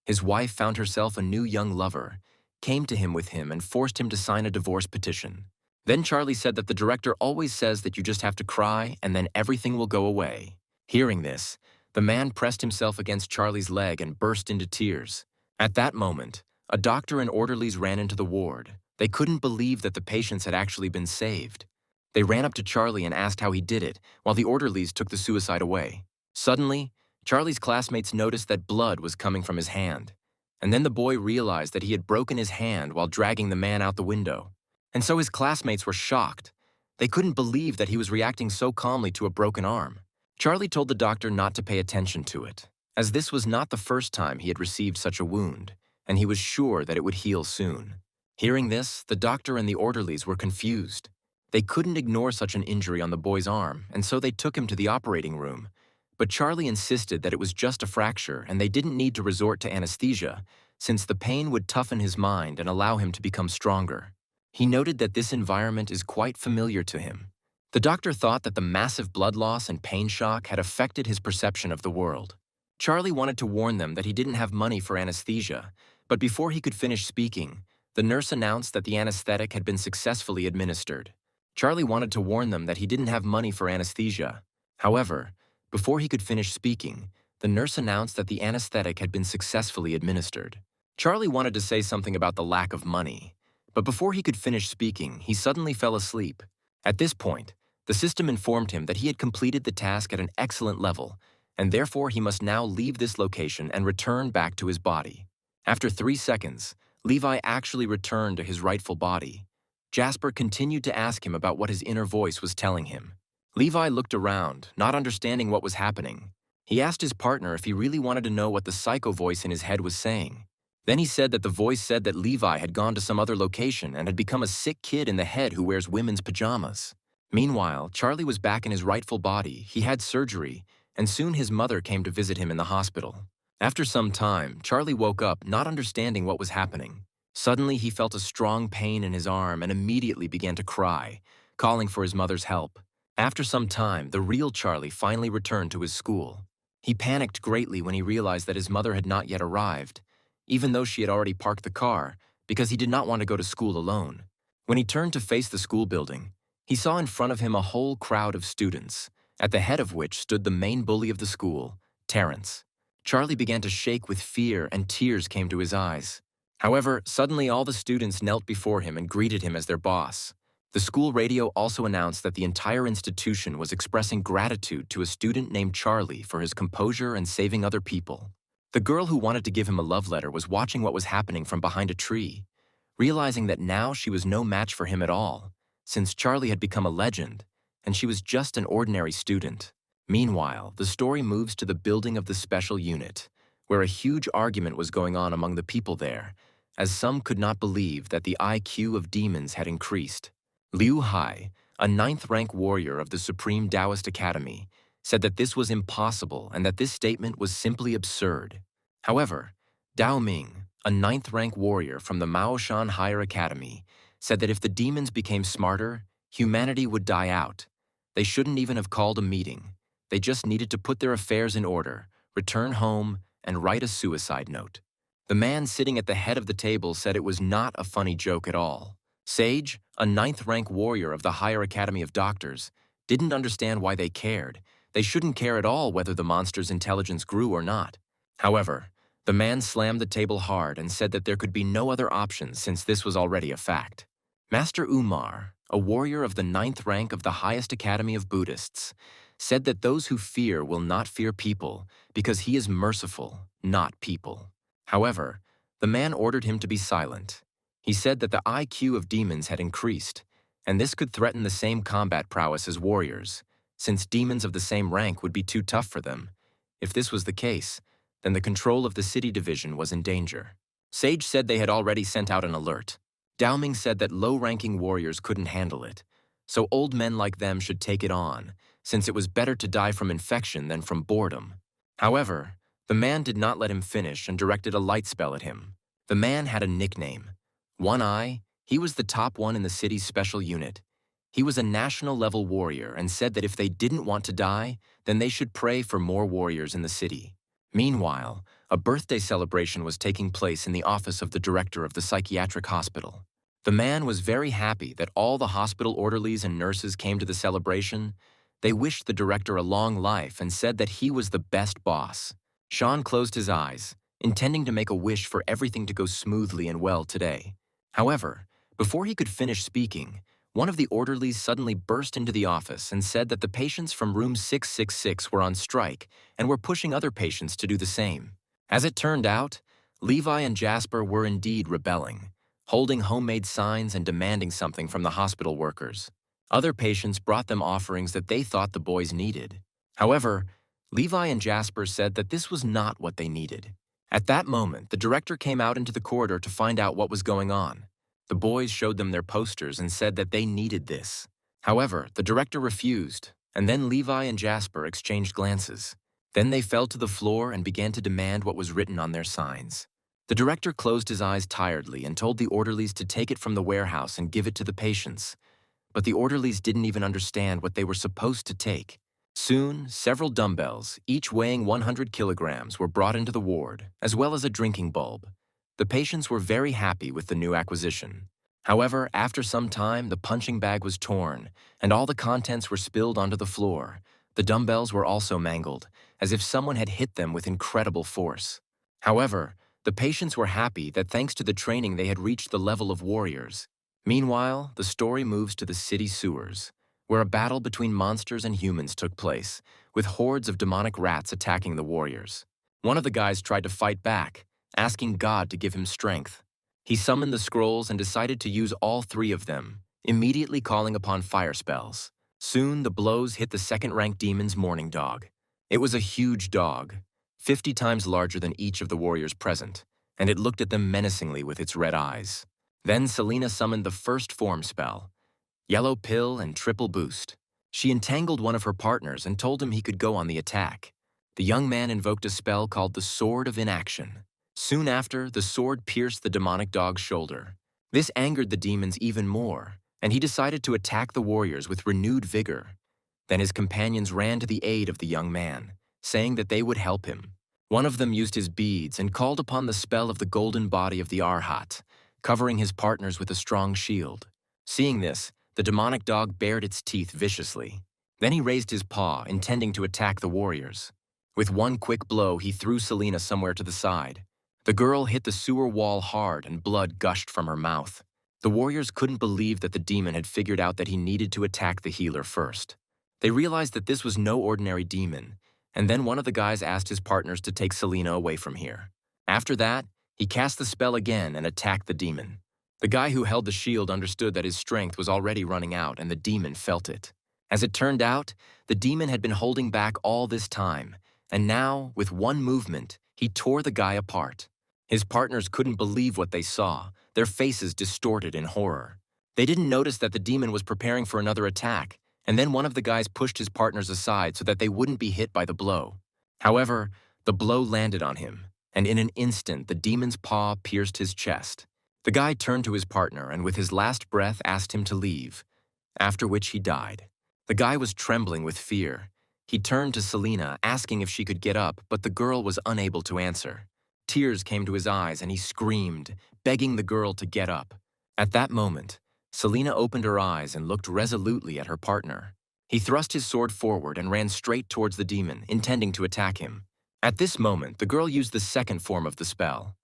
His wife found herself a new young lover, came to him with him and forced him to sign a divorce petition. Then Charlie said that the director always says that you just have to cry and then everything will go away. Hearing this, the man pressed himself against Charlie's leg and burst into tears. At that moment, a doctor and orderlies ran into the ward. They couldn't believe that the patients had actually been saved. They ran up to Charlie and asked how he did it, while the orderlies took the suicide away. Suddenly, Charlie's classmates noticed that blood was coming from his hand. And then the boy realized that he had broken his hand while dragging the man out the window. And so his classmates were shocked. They couldn't believe that he was reacting so calmly to a broken arm. Charlie told the doctor not to pay attention to it, as this was not the first time he had received such a wound, and he was sure that it would heal soon. Hearing this, the doctor and the orderlies were confused. They couldn't ignore such an injury on the boy's arm, and so they took him to the operating room. But Charlie insisted that it was just a fracture and they didn't need to resort to anesthesia, since the pain would toughen his mind and allow him to become stronger. He noted that this environment is quite familiar to him. The doctor thought that the massive blood loss and pain shock had affected his perception of the world. Charlie wanted to warn them that he didn't have money for anesthesia, but before he could finish speaking, the nurse announced that the anesthetic had been successfully administered. Charlie wanted to warn them that he didn't have money for anesthesia. However, before he could finish speaking, the nurse announced that the anesthetic had been successfully administered. Charlie wanted to say something about the lack of money, but before he could finish speaking, he suddenly fell asleep. At this point, the system informed him that he had completed the task at an excellent level, and therefore he must now leave this location and return back to his body. After 3 seconds, Levi actually returned to his rightful body. Jasper continued to ask him about what his inner voice was telling him. Levi looked around, not understanding what was happening. He asked his partner if he really wanted to know what the psycho voice in his head was saying. Then he said that the voice said that Levi had gone to some other location and had become a sick kid in the head who wears women's pajamas. Meanwhile, Charlie was back in his rightful body, he had surgery, and soon his mother came to visit him in the hospital. After some time, Charlie woke up, not understanding what was happening. Suddenly, he felt a strong pain in his arm and immediately began to cry, calling for his mother's help. After some time, the real Charlie finally returned to his school. He panicked greatly when he realized that his mother had not yet arrived, even though she had already parked the car, because he did not want to go to school alone. When he turned to face the school building, he saw in front of him a whole crowd of students, at the head of which stood the main bully of the school, Terrence. Charlie began to shake with fear and tears came to his eyes. However, suddenly all the students knelt before him and greeted him as their boss. The school radio also announced that the entire institution was expressing gratitude to a student named Charlie for his composure and saving other people. The girl who wanted to give him a love letter was watching what was happening from behind a tree, realizing that now she was no match for him at all, since Charlie had become a legend, and she was just an ordinary student. Meanwhile, the story moves to the building of the special unit, where a huge argument was going on among the people there, as some could not believe that the IQ of demons had increased. Liu Hai, a 9th-rank warrior of the Supreme Taoist Academy, said that this was impossible and that this statement was simply absurd. However, Dao Ming, a 9th-rank warrior from the Maoshan Higher Academy, said that if the demons became smarter, humanity would die out. They shouldn't even have called a meeting. They just needed to put their affairs in order, return home, and write a suicide note. The man sitting at the head of the table said it was not a funny joke at all. Sage, a 9th-rank warrior of the Higher Academy of Doctors, didn't understand why they cared. They shouldn't care at all whether the monster's intelligence grew or not. However, the man slammed the table hard and said that there could be no other options since this was already a fact. Master Umar, a warrior of the 9th rank of the highest academy of Buddhists, said that those who fear will not fear people because he is merciful, not people. However, the man ordered him to be silent. He said that the IQ of demons had increased, and this could threaten the same combat prowess as warriors, since demons of the same rank would be too tough for them. If this was the case, then the control of the city division was in danger. Sage said they had already sent out an alert. Dao Ming said that low-ranking warriors couldn't handle it, so old men like them should take it on, since it was better to die from infection than from boredom. However, the man did not let him finish and directed a light spell at him. The man had a nickname. One Eye, he was the top one in the city's special unit. He was a national-level warrior and said that if they didn't want to die, then they should pray for more warriors in the city. Meanwhile, a birthday celebration was taking place in the office of the director of the psychiatric hospital. The man was very happy that all the hospital orderlies and nurses came to the celebration. They wished the director a long life and said that he was the best boss. Sean closed his eyes, intending to make a wish for everything to go smoothly and well today. However, before he could finish speaking, one of the orderlies suddenly burst into the office and said that the patients from room 666 were on strike and were pushing other patients to do the same. As it turned out, Levi and Jasper were indeed rebelling, holding homemade signs and demanding something from the hospital workers. Other patients brought them offerings that they thought the boys needed. However, Levi and Jasper said that this was not what they needed. At that moment, the director came out into the corridor to find out what was going on. The boys showed them their posters and said that they needed this. However, the director refused, and then Levi and Jasper exchanged glances. Then they fell to the floor and began to demand what was written on their signs. The director closed his eyes tiredly and told the orderlies to take it from the warehouse and give it to the patients. But the orderlies didn't even understand what they were supposed to take. Soon, several dumbbells, each weighing 100 kilograms, were brought into the ward, as well as a drinking bulb. The patients were very happy with the new acquisition. However, after some time, the punching bag was torn, and all the contents were spilled onto the floor. The dumbbells were also mangled, as if someone had hit them with incredible force. However, the patients were happy that thanks to the training they had reached the level of warriors. Meanwhile, the story moves to the city sewers, where a battle between monsters and humans took place, with hordes of demonic rats attacking the warriors. One of the guys tried to fight back, asking God to give him strength. He summoned the scrolls and decided to use all three of them, immediately calling upon fire spells. Soon, the blows hit the second-ranked demon's morning dog. It was a huge dog, 50 times larger than each of the warriors present, and it looked at them menacingly with its red eyes. Then Selena summoned the first form spell, Yellow Pill and Triple Boost. She entangled one of her partners and told him he could go on the attack. The young man invoked a spell called the Sword of Inaction. Soon after, the sword pierced the demonic dog's shoulder. This angered the demons even more, and he decided to attack the warriors with renewed vigor. Then his companions ran to the aid of the young man, saying that they would help him. One of them used his beads and called upon the spell of the golden body of the Arhat, covering his partners with a strong shield. Seeing this, the demonic dog bared its teeth viciously. Then he raised his paw, intending to attack the warriors. With one quick blow, he threw Selena somewhere to the side. The girl hit the sewer wall hard and blood gushed from her mouth. The warriors couldn't believe that the demon had figured out that he needed to attack the healer first. They realized that this was no ordinary demon, and then one of the guys asked his partners to take Selena away from here. After that, he cast the spell again and attacked the demon. The guy who held the shield understood that his strength was already running out and the demon felt it. As it turned out, the demon had been holding back all this time, and now, with one movement, he tore the guy apart. His partners couldn't believe what they saw, their faces distorted in horror. They didn't notice that the demon was preparing for another attack, and then one of the guys pushed his partners aside so that they wouldn't be hit by the blow. However, the blow landed on him, and in an instant the demon's paw pierced his chest. The guy turned to his partner and with his last breath asked him to leave, after which he died. The guy was trembling with fear. He turned to Selena, asking if she could get up, but the girl was unable to answer. Tears came to his eyes and he screamed, begging the girl to get up. At that moment, Selena opened her eyes and looked resolutely at her partner. He thrust his sword forward and ran straight towards the demon, intending to attack him. At this moment, the girl used the second form of the spell,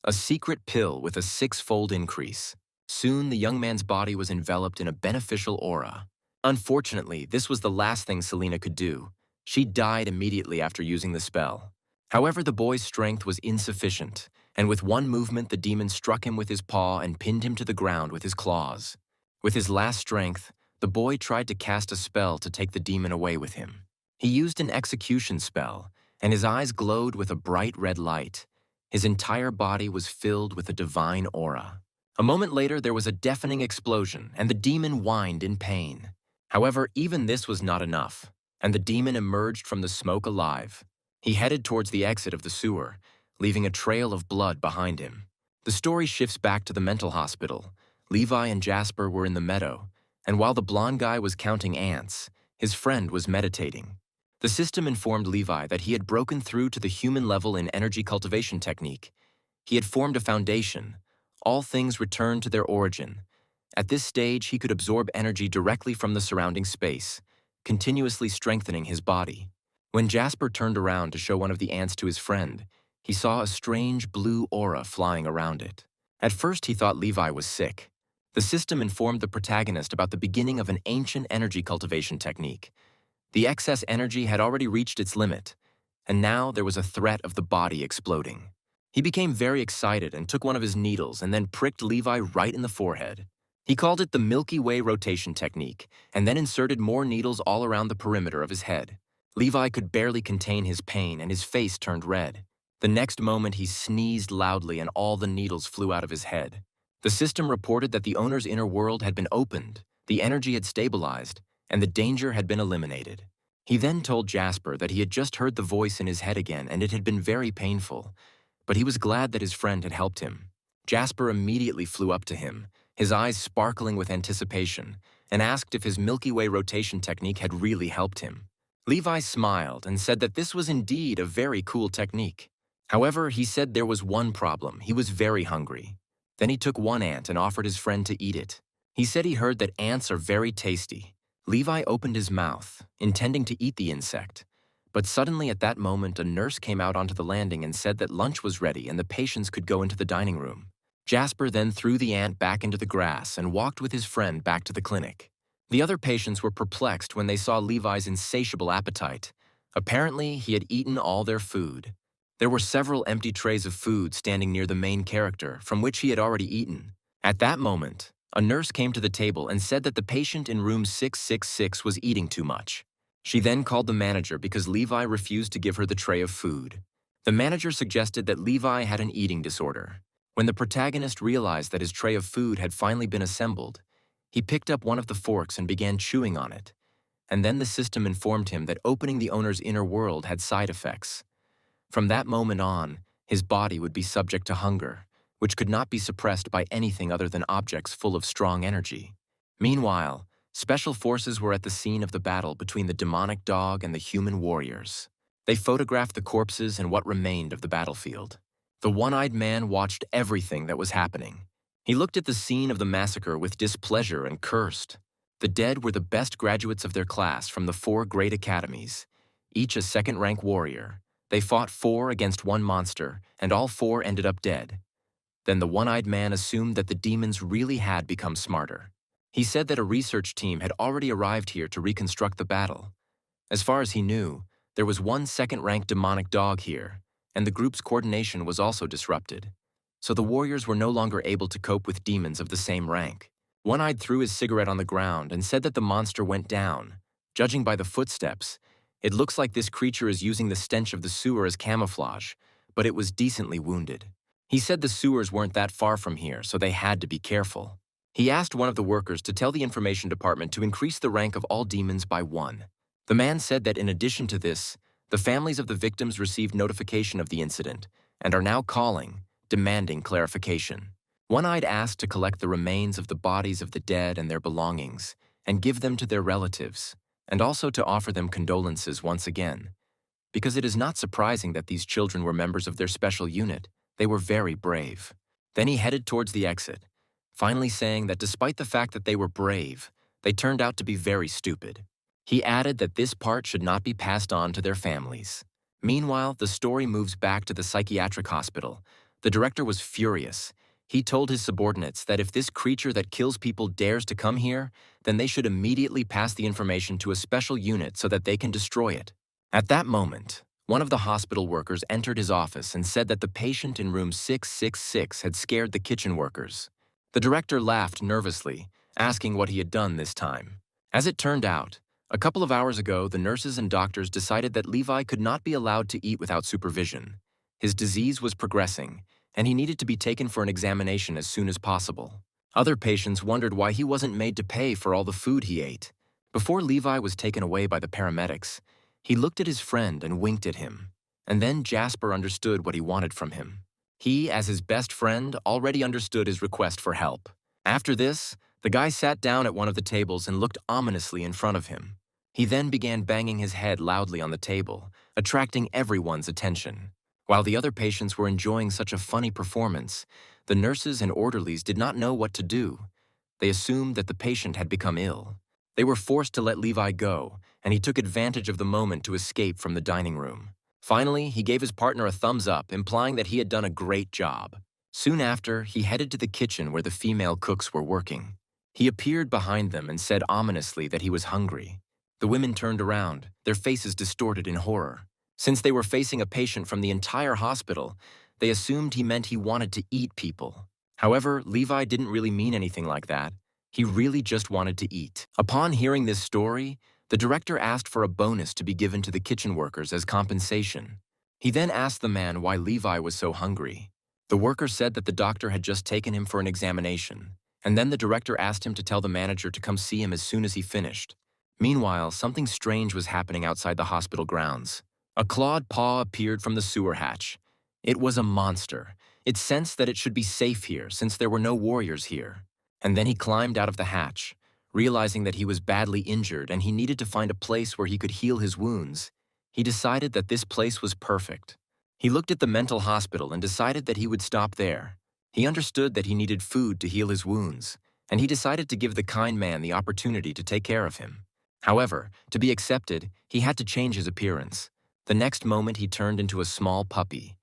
a secret pill with a 6-fold increase. Soon, the young man's body was enveloped in a beneficial aura. Unfortunately, this was the last thing Selena could do. She died immediately after using the spell. However, the boy's strength was insufficient, and with one movement the demon struck him with his paw and pinned him to the ground with his claws. With his last strength, the boy tried to cast a spell to take the demon away with him. He used an execution spell, and his eyes glowed with a bright red light. His entire body was filled with a divine aura. A moment later, there was a deafening explosion, and the demon whined in pain. However, even this was not enough. and the demon emerged from the smoke alive. He headed towards the exit of the sewer, leaving a trail of blood behind him. The story shifts back to the mental hospital. Levi and Jasper were in the meadow, and while the blonde guy was counting ants, his friend was meditating. The system informed Levi that he had broken through to the human level in energy cultivation technique. He had formed a foundation. All things returned to their origin. At this stage, he could absorb energy directly from the surrounding space, continuously strengthening his body. When Jasper turned around to show one of the ants to his friend, he saw a strange blue aura flying around it. At first, he thought Levi was sick. The system informed the protagonist about the beginning of an ancient energy cultivation technique. The excess energy had already reached its limit, and now there was a threat of the body exploding. He became very excited and took one of his needles and then pricked Levi right in the forehead. He called it the Milky Way rotation technique, and then inserted more needles all around the perimeter of his head. Levi could barely contain his pain, and his face turned red. The next moment, he sneezed loudly and all the needles flew out of his head. The system reported that the owner's inner world had been opened, the energy had stabilized, and the danger had been eliminated. He then told Jasper that he had just heard the voice in his head again and it had been very painful, but he was glad that his friend had helped him. Jasper immediately flew up to him, his eyes sparkling with anticipation, and asked if his Milky Way rotation technique had really helped him. Levi smiled and said that this was indeed a very cool technique. However, he said there was one problem: he was very hungry. Then he took one ant and offered his friend to eat it. He said he heard that ants are very tasty. Levi opened his mouth, intending to eat the insect. But suddenly at that moment, a nurse came out onto the landing and said that lunch was ready and the patients could go into the dining room. Jasper then threw the ant back into the grass and walked with his friend back to the clinic. The other patients were perplexed when they saw Levi's insatiable appetite. Apparently, he had eaten all their food. There were several empty trays of food standing near the main character, from which he had already eaten. At that moment, a nurse came to the table and said that the patient in room 666 was eating too much. She then called the manager because Levi refused to give her the tray of food. The manager suggested that Levi had an eating disorder. When the protagonist realized that his tray of food had finally been assembled, he picked up one of the forks and began chewing on it. And then the system informed him that opening the owner's inner world had side effects. From that moment on, his body would be subject to hunger, which could not be suppressed by anything other than objects full of strong energy. Meanwhile, special forces were at the scene of the battle between the demonic dog and the human warriors. They photographed the corpses and what remained of the battlefield. The one-eyed man watched everything that was happening. He looked at the scene of the massacre with displeasure and cursed. The dead were the best graduates of their class from the 4 great academies, each a second-rank warrior. They fought 4 against 1 monster, and all 4 ended up dead. Then the one-eyed man assumed that the demons really had become smarter. He said that a research team had already arrived here to reconstruct the battle. As far as he knew, there was 1 second-ranked demonic dog here, and the group's coordination was also disrupted. So the warriors were no longer able to cope with demons of the same rank. One-eyed threw his cigarette on the ground and said that the monster went down. Judging by the footsteps, it looks like this creature is using the stench of the sewer as camouflage, but it was decently wounded. He said the sewers weren't that far from here, so they had to be careful. He asked one of the workers to tell the information department to increase the rank of all demons by 1. The man said that in addition to this, the families of the victims received notification of the incident and are now calling, demanding clarification. One-eyed asked to collect the remains of the bodies of the dead and their belongings and give them to their relatives, and also to offer them condolences once again. Because it is not surprising that these children were members of their special unit. They were very brave. Then he headed towards the exit, finally saying that despite the fact that they were brave, they turned out to be very stupid. He added that this part should not be passed on to their families. Meanwhile, the story moves back to the psychiatric hospital. The director was furious. He told his subordinates that if this creature that kills people dares to come here, then they should immediately pass the information to a special unit so that they can destroy it. At that moment, one of the hospital workers entered his office and said that the patient in room 666 had scared the kitchen workers. The director laughed nervously, asking what he had done this time. As it turned out, a couple of hours ago, the nurses and doctors decided that Levi could not be allowed to eat without supervision. His disease was progressing, and he needed to be taken for an examination as soon as possible. Other patients wondered why he wasn't made to pay for all the food he ate, Before Levi was taken away by the paramedics, he looked at his friend and winked at him. And then Jasper understood what he wanted from him. He, as his best friend, already understood his request for help. After this, the guy sat down at one of the tables and looked ominously in front of him. He then began banging his head loudly on the table, attracting everyone's attention. While the other patients were enjoying such a funny performance, the nurses and orderlies did not know what to do. They assumed that the patient had become ill. They were forced to let Levi go, and he took advantage of the moment to escape from the dining room. Finally, he gave his partner a thumbs up, implying that he had done a great job. Soon after, he headed to the kitchen where the female cooks were working. He appeared behind them and said ominously that he was hungry. The women turned around, their faces distorted in horror. Since they were facing a patient from the entire hospital, they assumed he meant he wanted to eat people. However, Levi didn't really mean anything like that. He really just wanted to eat. Upon hearing this story, the director asked for a bonus to be given to the kitchen workers as compensation. He then asked the man why Levi was so hungry. The worker said that the doctor had just taken him for an examination, and then the director asked him to tell the manager to come see him as soon as he finished. Meanwhile, something strange was happening outside the hospital grounds. A clawed paw appeared from the sewer hatch. It was a monster. It sensed that it should be safe here since there were no warriors here. And then he climbed out of the hatch, realizing that he was badly injured and he needed to find a place where he could heal his wounds. He decided that this place was perfect. He looked at the mental hospital and decided that he would stop there. He understood that he needed food to heal his wounds, and he decided to give the kind man the opportunity to take care of him. However, to be accepted, he had to change his appearance. The next moment he turned into a small puppy.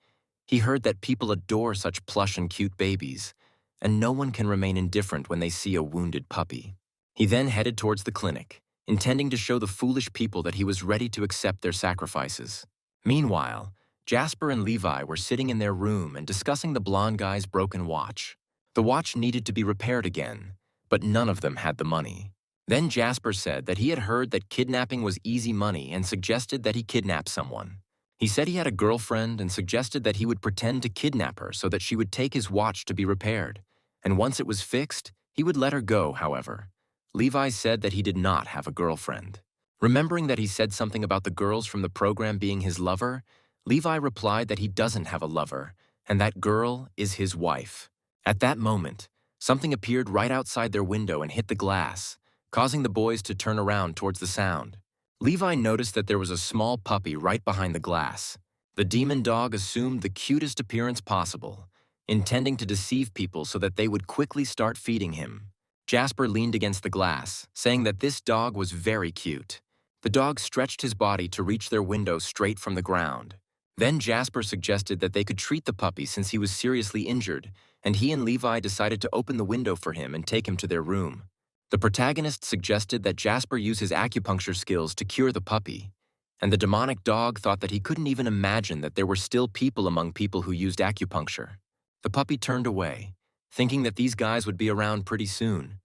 He heard that people adore such plush and cute babies, and no one can remain indifferent when they see a wounded puppy. He then headed towards the clinic, intending to show the foolish people that he was ready to accept their sacrifices. Meanwhile, Jasper and Levi were sitting in their room and discussing the blonde guy's broken watch. The watch needed to be repaired again, but none of them had the money. Then Jasper said that he had heard that kidnapping was easy money and suggested that he kidnap someone. He said he had a girlfriend and suggested that he would pretend to kidnap her so that she would take his watch to be repaired. And once it was fixed, he would let her go, however. Levi said that he did not have a girlfriend. Remembering that he said something about the girls from the program being his lover, Levi replied that he doesn't have a lover, and that girl is his wife. At that moment, something appeared right outside their window and hit the glass, causing the boys to turn around towards the sound. Levi noticed that there was a small puppy right behind the glass. The demon dog assumed the cutest appearance possible, intending to deceive people so that they would quickly start feeding him. Jasper leaned against the glass, saying that this dog was very cute. The dog stretched his body to reach their window straight from the ground. Then Jasper suggested that they could treat the puppy since he was seriously injured, and he and Levi decided to open the window for him and take him to their room. The protagonist suggested that Jasper use his acupuncture skills to cure the puppy, and the demonic dog thought that he couldn't even imagine that there were still people among people who used acupuncture. The puppy turned away, thinking that these guys would be around pretty soon,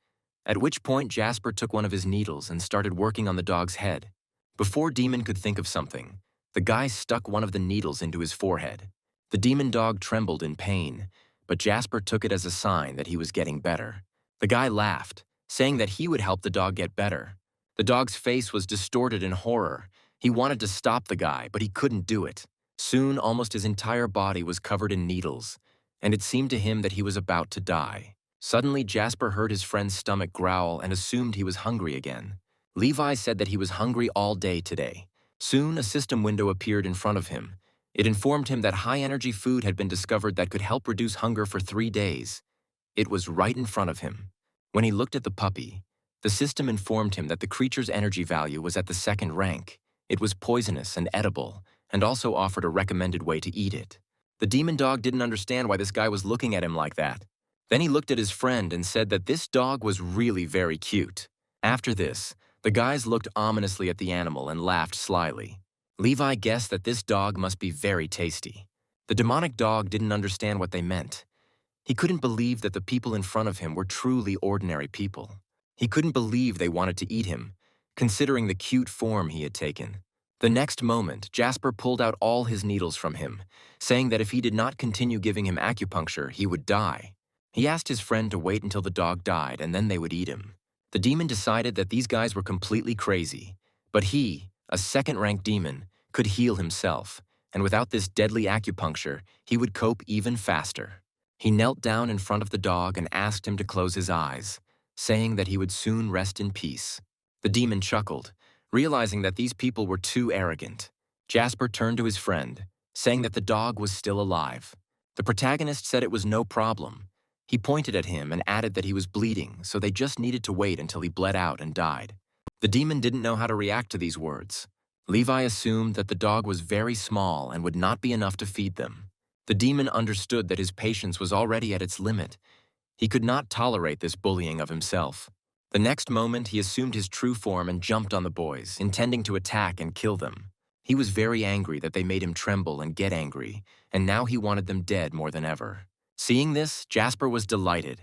at which point Jasper took one of his needles and started working on the dog's head. Before Demon could think of something, the guy stuck one of the needles into his forehead. The demon dog trembled in pain, but Jasper took it as a sign that he was getting better. The guy laughed, saying that he would help the dog get better. The dog's face was distorted in horror. He wanted to stop the guy, but he couldn't do it. Soon, almost his entire body was covered in needles, and it seemed to him that he was about to die. Suddenly, Jasper heard his friend's stomach growl and assumed he was hungry again. Levi said that he was hungry all day today. Soon, a system window appeared in front of him. It informed him that high-energy food had been discovered that could help reduce hunger for 3 days. It was right in front of him. When he looked at the puppy, the system informed him that the creature's energy value was at the 2nd rank. It was poisonous and edible, and also offered a recommended way to eat it. The demon dog didn't understand why this guy was looking at him like that. Then he looked at his friend and said that this dog was really very cute. After this, the guys looked ominously at the animal and laughed slyly. Levi guessed that this dog must be very tasty. The demonic dog didn't understand what they meant. He couldn't believe that the people in front of him were truly ordinary people. He couldn't believe they wanted to eat him, considering the cute form he had taken. The next moment, Jasper pulled out all his needles from him, saying that if he did not continue giving him acupuncture, he would die. He asked his friend to wait until the dog died and then they would eat him. The demon decided that these guys were completely crazy, but he, a second-rank demon, could heal himself, and without this deadly acupuncture, he would cope even faster. He knelt down in front of the dog and asked him to close his eyes, saying that he would soon rest in peace. The demon chuckled, realizing that these people were too arrogant. Jasper turned to his friend, saying that the dog was still alive. The protagonist said it was no problem. He pointed at him and added that he was bleeding, so they just needed to wait until he bled out and died. The demon didn't know how to react to these words. Levi assumed that the dog was very small and would not be enough to feed them. The demon understood that his patience was already at its limit. He could not tolerate this bullying of himself. The next moment, he assumed his true form and jumped on the boys, intending to attack and kill them. He was very angry that they made him tremble and get angry, and now he wanted them dead more than ever. Seeing this, Jasper was delighted,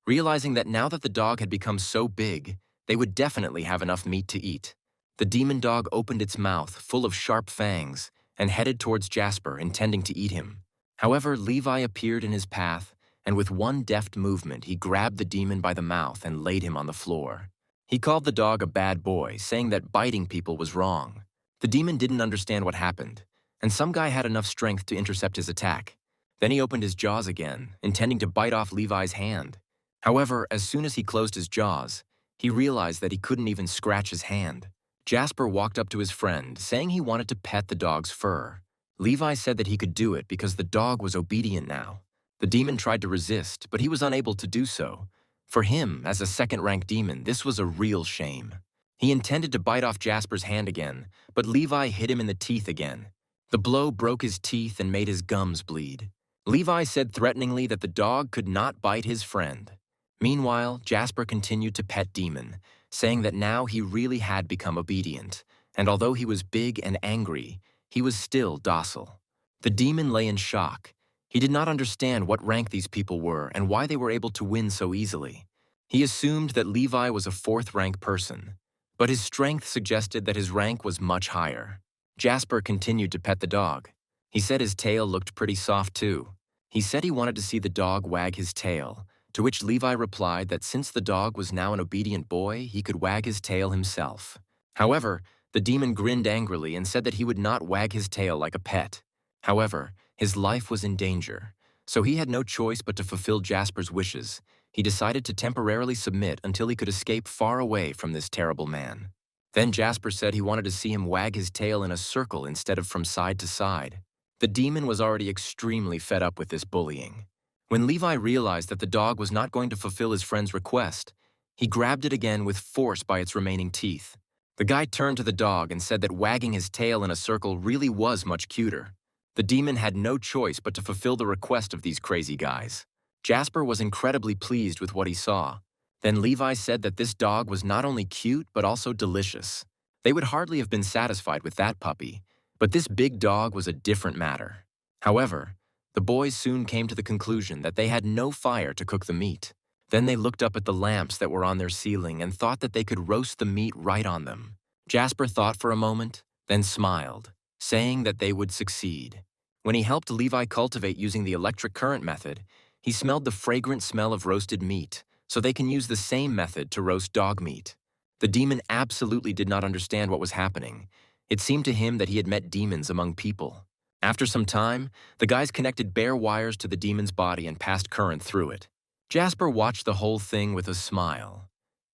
realizing that now that the dog had become so big, they would definitely have enough meat to eat. The demon dog opened its mouth, full of sharp fangs, and headed towards Jasper, intending to eat him. However, Levi appeared in his path, and with one deft movement, he grabbed the demon by the mouth and laid him on the floor. He called the dog a bad boy, saying that biting people was wrong. The demon didn't understand what happened, and some guy had enough strength to intercept his attack. Then he opened his jaws again, intending to bite off Levi's hand. However, as soon as he closed his jaws, he realized that he couldn't even scratch his hand. Jasper walked up to his friend, saying he wanted to pet the dog's fur. Levi said that he could do it because the dog was obedient now. The demon tried to resist, but he was unable to do so. For him, as a second-rank demon, this was a real shame. He intended to bite off Jasper's hand again, but Levi hit him in the teeth again. The blow broke his teeth and made his gums bleed. Levi said threateningly that the dog could not bite his friend. Meanwhile, Jasper continued to pet Demon, saying that now he really had become obedient, and although he was big and angry, he was still docile. The demon lay in shock. He did not understand what rank these people were and why they were able to win so easily. He assumed that Levi was a fourth-rank person, but his strength suggested that his rank was much higher. Jasper continued to pet the dog. He said his tail looked pretty soft too. He said he wanted to see the dog wag his tail, to which Levi replied that since the dog was now an obedient boy, he could wag his tail himself. However, the demon grinned angrily and said that he would not wag his tail like a pet. However, his life was in danger, so he had no choice but to fulfill Jasper's wishes. He decided to temporarily submit until he could escape far away from this terrible man. Then Jasper said he wanted to see him wag his tail in a circle instead of from side to side. The demon was already extremely fed up with this bullying. When Levi realized that the dog was not going to fulfill his friend's request, he grabbed it again with force by its remaining teeth. The guy turned to the dog and said that wagging his tail in a circle really was much cuter. The demon had no choice but to fulfill the request of these crazy guys. Jasper was incredibly pleased with what he saw. Then Levi said that this dog was not only cute but also delicious. They would hardly have been satisfied with that puppy, but this big dog was a different matter. However, the boys soon came to the conclusion that they had no fire to cook the meat. Then they looked up at the lamps that were on their ceiling and thought that they could roast the meat right on them. Jasper thought for a moment, then smiled, saying that they would succeed. When he helped Levi cultivate using the electric current method, he smelled the fragrant smell of roasted meat, so they can use the same method to roast dog meat. The demon absolutely did not understand what was happening. It seemed to him that he had met demons among people. After some time, the guys connected bare wires to the demon's body and passed current through it. Jasper watched the whole thing with a smile,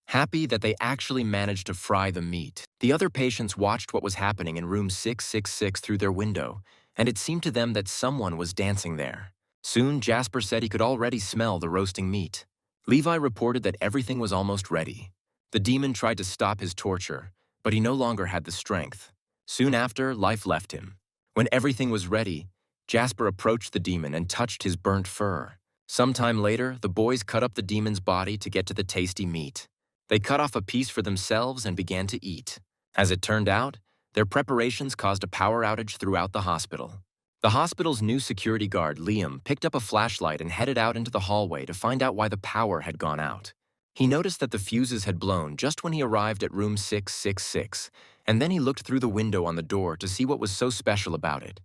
happy that they actually managed to fry the meat. The other patients watched what was happening in room 666 through their window, and it seemed to them that someone was dancing there. Soon, Jasper said he could already smell the roasting meat. Levi reported that everything was almost ready. The demon tried to stop his torture, but he no longer had the strength. Soon after, life left him. When everything was ready, Jasper approached the demon and touched his burnt fur. Sometime later, the boys cut up the demon's body to get to the tasty meat. They cut off a piece for themselves and began to eat. As it turned out, their preparations caused a power outage throughout the hospital. The hospital's new security guard, Liam, picked up a flashlight and headed out into the hallway to find out why the power had gone out. He noticed that the fuses had blown just when he arrived at room 666, and then he looked through the window on the door to see what was so special about it.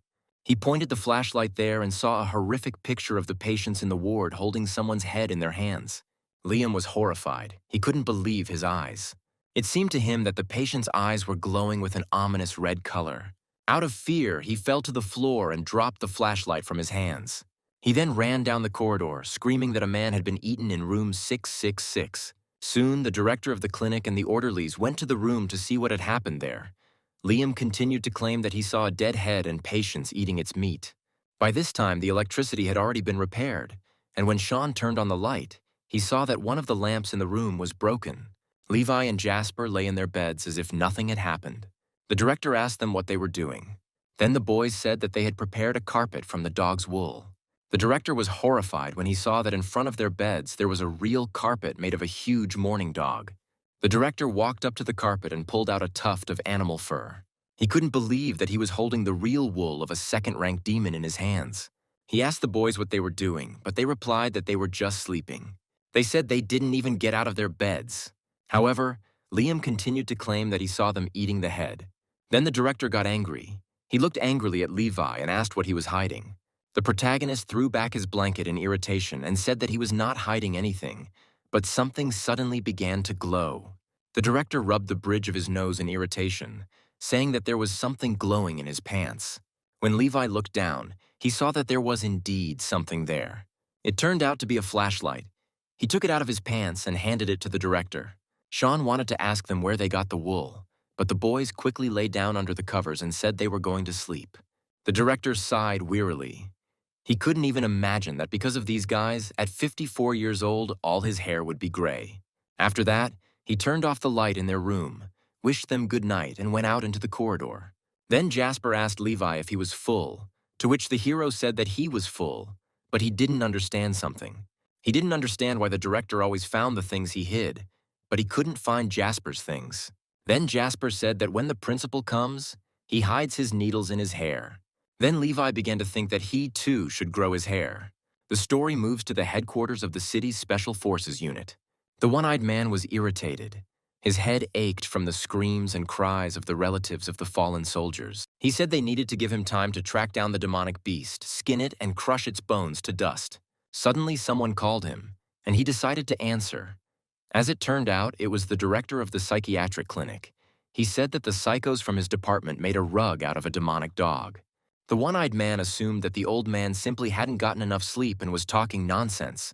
He pointed the flashlight there and saw a horrific picture of the patients in the ward holding someone's head in their hands. Liam was horrified. He couldn't believe his eyes. It seemed to him that the patient's eyes were glowing with an ominous red color. Out of fear, he fell to the floor and dropped the flashlight from his hands. He then ran down the corridor, screaming that a man had been eaten in room 666. Soon, the director of the clinic and the orderlies went to the room to see what had happened there. Liam continued to claim that he saw a dead head and patients eating its meat. By this time, the electricity had already been repaired, and when Sean turned on the light, he saw that one of the lamps in the room was broken. Levi and Jasper lay in their beds as if nothing had happened. The director asked them what they were doing. Then the boys said that they had prepared a carpet from the dog's wool. The director was horrified when he saw that in front of their beds there was a real carpet made of a huge mourning dog. The director walked up to the carpet and pulled out a tuft of animal fur. He couldn't believe that he was holding the real wool of a second-rank demon in his hands. He asked the boys what they were doing, but they replied that they were just sleeping. They said they didn't even get out of their beds. However, Liam continued to claim that he saw them eating the head. Then the director got angry. He looked angrily at Levi and asked what he was hiding. The protagonist threw back his blanket in irritation and said that he was not hiding anything, but something suddenly began to glow. The director rubbed the bridge of his nose in irritation, saying that there was something glowing in his pants. When Levi looked down, he saw that there was indeed something there. It turned out to be a flashlight. He took it out of his pants and handed it to the director. Sean wanted to ask them where they got the wool, but the boys quickly lay down under the covers and said they were going to sleep. The director sighed wearily. He couldn't even imagine that because of these guys, at 54 years old, all his hair would be gray. After that, he turned off the light in their room, wished them good night, and went out into the corridor. Then Jasper asked Levi if he was full, to which the hero said that he was full, but he didn't understand something. He didn't understand why the director always found the things he hid, but he couldn't find Jasper's things. Then Jasper said that when the principal comes, he hides his needles in his hair. Then Levi began to think that he, too, should grow his hair. The story moves to the headquarters of the city's Special Forces unit. The one-eyed man was irritated. His head ached from the screams and cries of the relatives of the fallen soldiers. He said they needed to give him time to track down the demonic beast, skin it, and crush its bones to dust. Suddenly, someone called him, and he decided to answer. As it turned out, it was the director of the psychiatric clinic. He said that the psychos from his department made a rug out of a demonic dog. The one-eyed man assumed that the old man simply hadn't gotten enough sleep and was talking nonsense.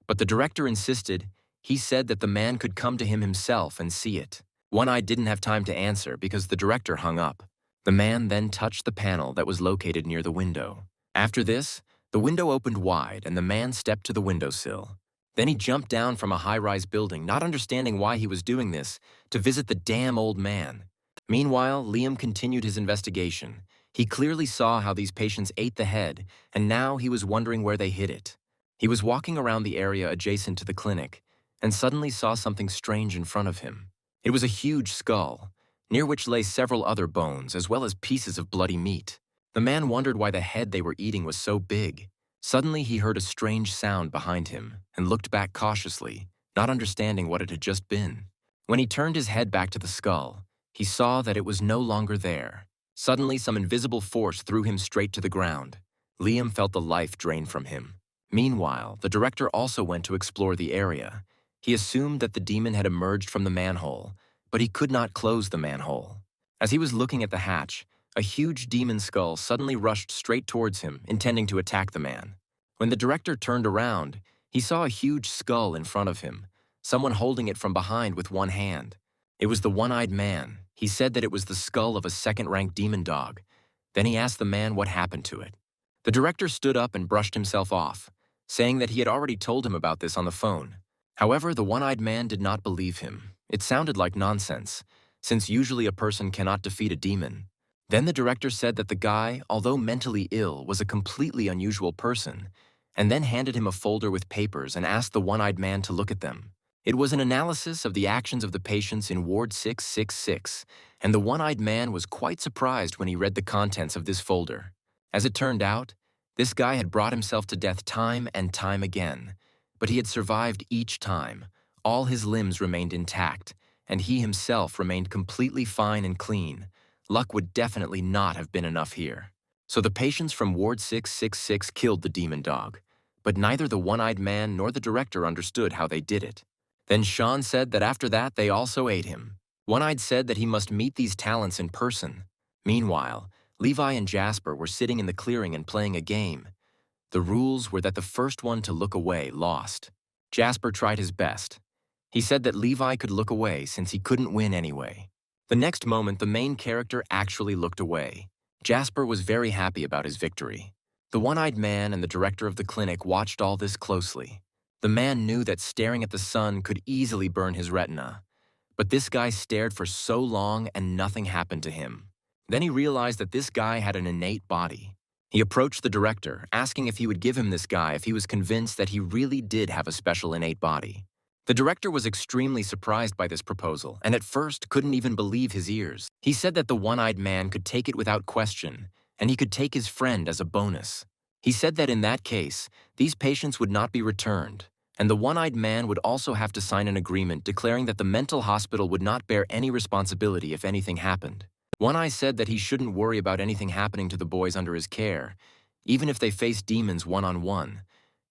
But the director insisted. He said that the man could come to him himself and see it. One-eyed didn't have time to answer because the director hung up. The man then touched the panel that was located near the window. After this, the window opened wide and the man stepped to the windowsill. Then he jumped down from a high-rise building, not understanding why he was doing this, to visit the damn old man. Meanwhile, Liam continued his investigation. He clearly saw how these patients ate the head, and now he was wondering where they hid it. He was walking around the area adjacent to the clinic, and suddenly saw something strange in front of him. It was a huge skull, near which lay several other bones, as well as pieces of bloody meat. The man wondered why the head they were eating was so big. Suddenly he heard a strange sound behind him, and looked back cautiously, not understanding what it had just been. When he turned his head back to the skull, he saw that it was no longer there. Suddenly, some invisible force threw him straight to the ground. Liam felt the life drain from him. Meanwhile, the director also went to explore the area. He assumed that the demon had emerged from the manhole, but he could not close the manhole. As he was looking at the hatch, a huge demon skull suddenly rushed straight towards him, intending to attack the man. When the director turned around, he saw a huge skull in front of him, someone holding it from behind with one hand. It was the one-eyed man. He said that it was the skull of a second-rank demon dog. Then he asked the man what happened to it. The director stood up and brushed himself off, saying that he had already told him about this on the phone. However, the one-eyed man did not believe him. It sounded like nonsense, since usually a person cannot defeat a demon. Then the director said that the guy, although mentally ill, was a completely unusual person, and then handed him a folder with papers and asked the one-eyed man to look at them. It was an analysis of the actions of the patients in Ward 666, and the one-eyed man was quite surprised when he read the contents of this folder. As it turned out, this guy had brought himself to death time and time again, but he had survived each time. All his limbs remained intact, and he himself remained completely fine and clean. Luck would definitely not have been enough here. So the patients from Ward 666 killed the demon dog, but neither the one-eyed man nor the director understood how they did it. Then Sean said that after that they also ate him. One-eyed said that he must meet these talents in person. Meanwhile, Levi and Jasper were sitting in the clearing and playing a game. The rules were that the first one to look away lost. Jasper tried his best. He said that Levi could look away since he couldn't win anyway. The next moment, the main character actually looked away. Jasper was very happy about his victory. The one-eyed man and the director of the clinic watched all this closely. The man knew that staring at the sun could easily burn his retina. But this guy stared for so long and nothing happened to him. Then he realized that this guy had an innate body. He approached the director, asking if he would give him this guy if he was convinced that he really did have a special innate body. The director was extremely surprised by this proposal and at first couldn't even believe his ears. He said that the one-eyed man could take it without question, and he could take his friend as a bonus. He said that in that case, these patients would not be returned, and the one-eyed man would also have to sign an agreement declaring that the mental hospital would not bear any responsibility if anything happened. One-Eye said that he shouldn't worry about anything happening to the boys under his care. Even if they faced demons one-on-one,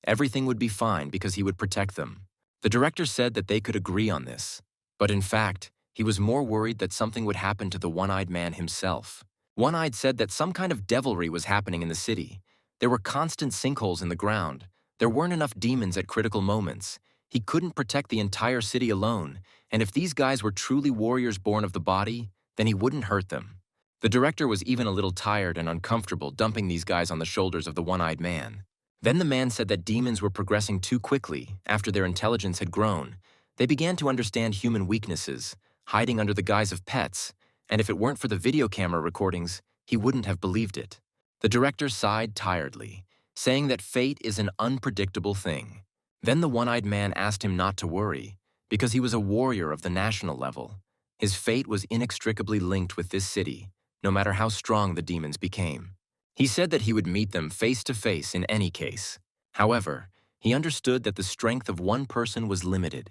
everything would be fine because he would protect them. The director said that they could agree on this, but in fact, he was more worried that something would happen to the one-eyed man himself. One-Eyed said that some kind of devilry was happening in the city. There were constant sinkholes in the ground. There weren't enough demons at critical moments. He couldn't protect the entire city alone, and if these guys were truly warriors born of the body, then he wouldn't hurt them. The director was even a little tired and uncomfortable dumping these guys on the shoulders of the one-eyed man. Then the man said that demons were progressing too quickly after their intelligence had grown. They began to understand human weaknesses, hiding under the guise of pets, and if it weren't for the video camera recordings, he wouldn't have believed it. The director sighed tiredly, saying that fate is an unpredictable thing. Then the one-eyed man asked him not to worry, because he was a warrior of the national level. His fate was inextricably linked with this city, no matter how strong the demons became. He said that he would meet them face to face in any case. However, he understood that the strength of one person was limited,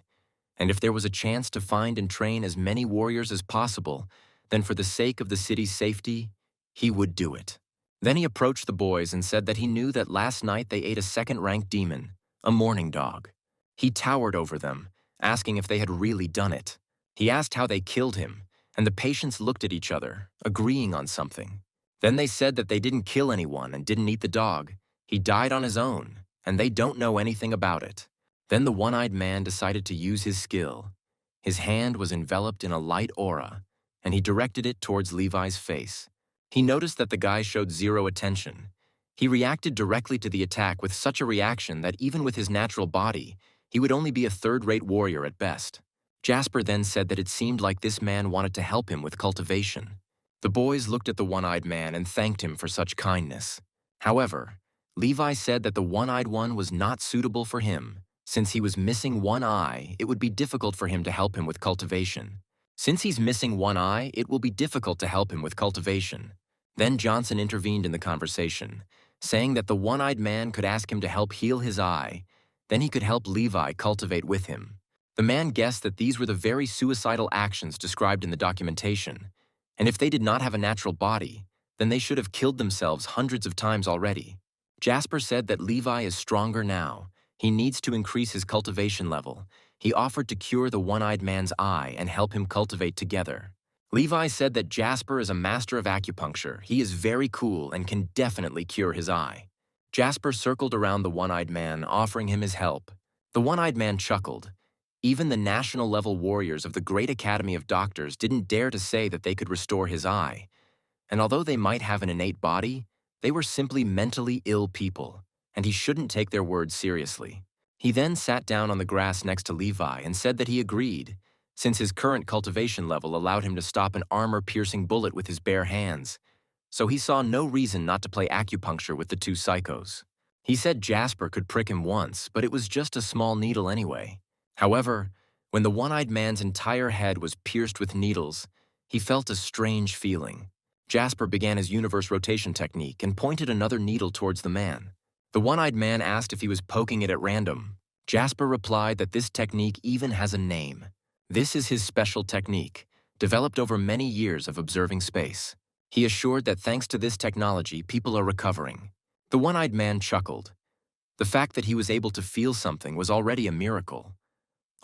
and if there was a chance to find and train as many warriors as possible, then for the sake of the city's safety, he would do it. Then he approached the boys and said that he knew that last night they ate a second-ranked demon, a mourning dog. He towered over them, asking if they had really done it. He asked how they killed him, and the patients looked at each other, agreeing on something. Then they said that they didn't kill anyone and didn't eat the dog. He died on his own, and they don't know anything about it. Then the one-eyed man decided to use his skill. His hand was enveloped in a light aura, and he directed it towards Levi's face. He noticed that the guy showed zero attention. He reacted directly to the attack with such a reaction that even with his natural body, he would only be a third-rate warrior at best. Jasper then said that it seemed like this man wanted to help him with cultivation. The boys looked at the one-eyed man and thanked him for such kindness. However, Levi said that the one-eyed one was not suitable for him. Since he was missing one eye, it would be difficult for him to help him with cultivation. Since he's missing one eye, it will be difficult to help him with cultivation. Then Johnson intervened in the conversation, saying that the one-eyed man could ask him to help heal his eye. Then he could help Levi cultivate with him. The man guessed that these were the very suicidal actions described in the documentation, and if they did not have a natural body, then they should have killed themselves hundreds of times already. Jasper said that Levi is stronger now. He needs to increase his cultivation level. He offered to cure the one-eyed man's eye and help him cultivate together. Levi said that Jasper is a master of acupuncture. He is very cool and can definitely cure his eye. Jasper circled around the one-eyed man, offering him his help. The one-eyed man chuckled. Even the national-level warriors of the Great Academy of Doctors didn't dare to say that they could restore his eye. And although they might have an innate body, they were simply mentally ill people, and he shouldn't take their words seriously. He then sat down on the grass next to Levi and said that he agreed, since his current cultivation level allowed him to stop an armor-piercing bullet with his bare hands, so he saw no reason not to play acupuncture with the two psychos. He said Jasper could prick him once, but it was just a small needle anyway. However, when the one-eyed man's entire head was pierced with needles, he felt a strange feeling. Jasper began his universe rotation technique and pointed another needle towards the man. The one-eyed man asked if he was poking it at random. Jasper replied that this technique even has a name. This is his special technique, developed over many years of observing space. He assured that thanks to this technology, people are recovering. The one-eyed man chuckled. The fact that he was able to feel something was already a miracle.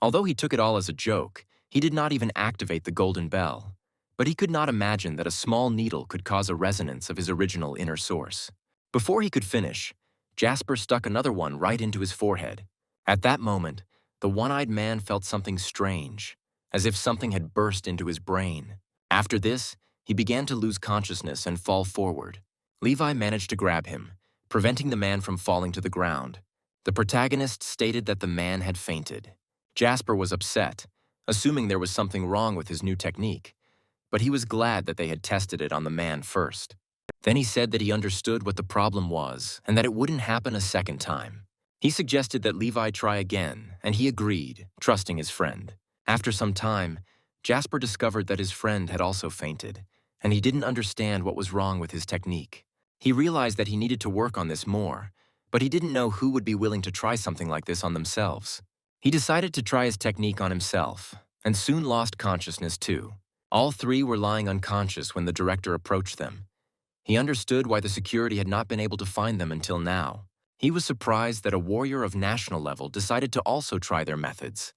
Although he took it all as a joke, he did not even activate the golden bell. But he could not imagine that a small needle could cause a resonance of his original inner source. Before he could finish, Jasper stuck another one right into his forehead. At that moment, the one-eyed man felt something strange, as if something had burst into his brain. After this, he began to lose consciousness and fall forward. Levi managed to grab him, preventing the man from falling to the ground. The protagonist stated that the man had fainted. Jasper was upset, assuming there was something wrong with his new technique, but he was glad that they had tested it on the man first. Then he said that he understood what the problem was and that it wouldn't happen a second time. He suggested that Levi try again, and he agreed, trusting his friend. After some time, Jasper discovered that his friend had also fainted, and he didn't understand what was wrong with his technique. He realized that he needed to work on this more, but he didn't know who would be willing to try something like this on themselves. He decided to try his technique on himself, and soon lost consciousness too. All three were lying unconscious when the director approached them. He understood why the security had not been able to find them until now. He was surprised that a warrior of national level decided to also try their methods.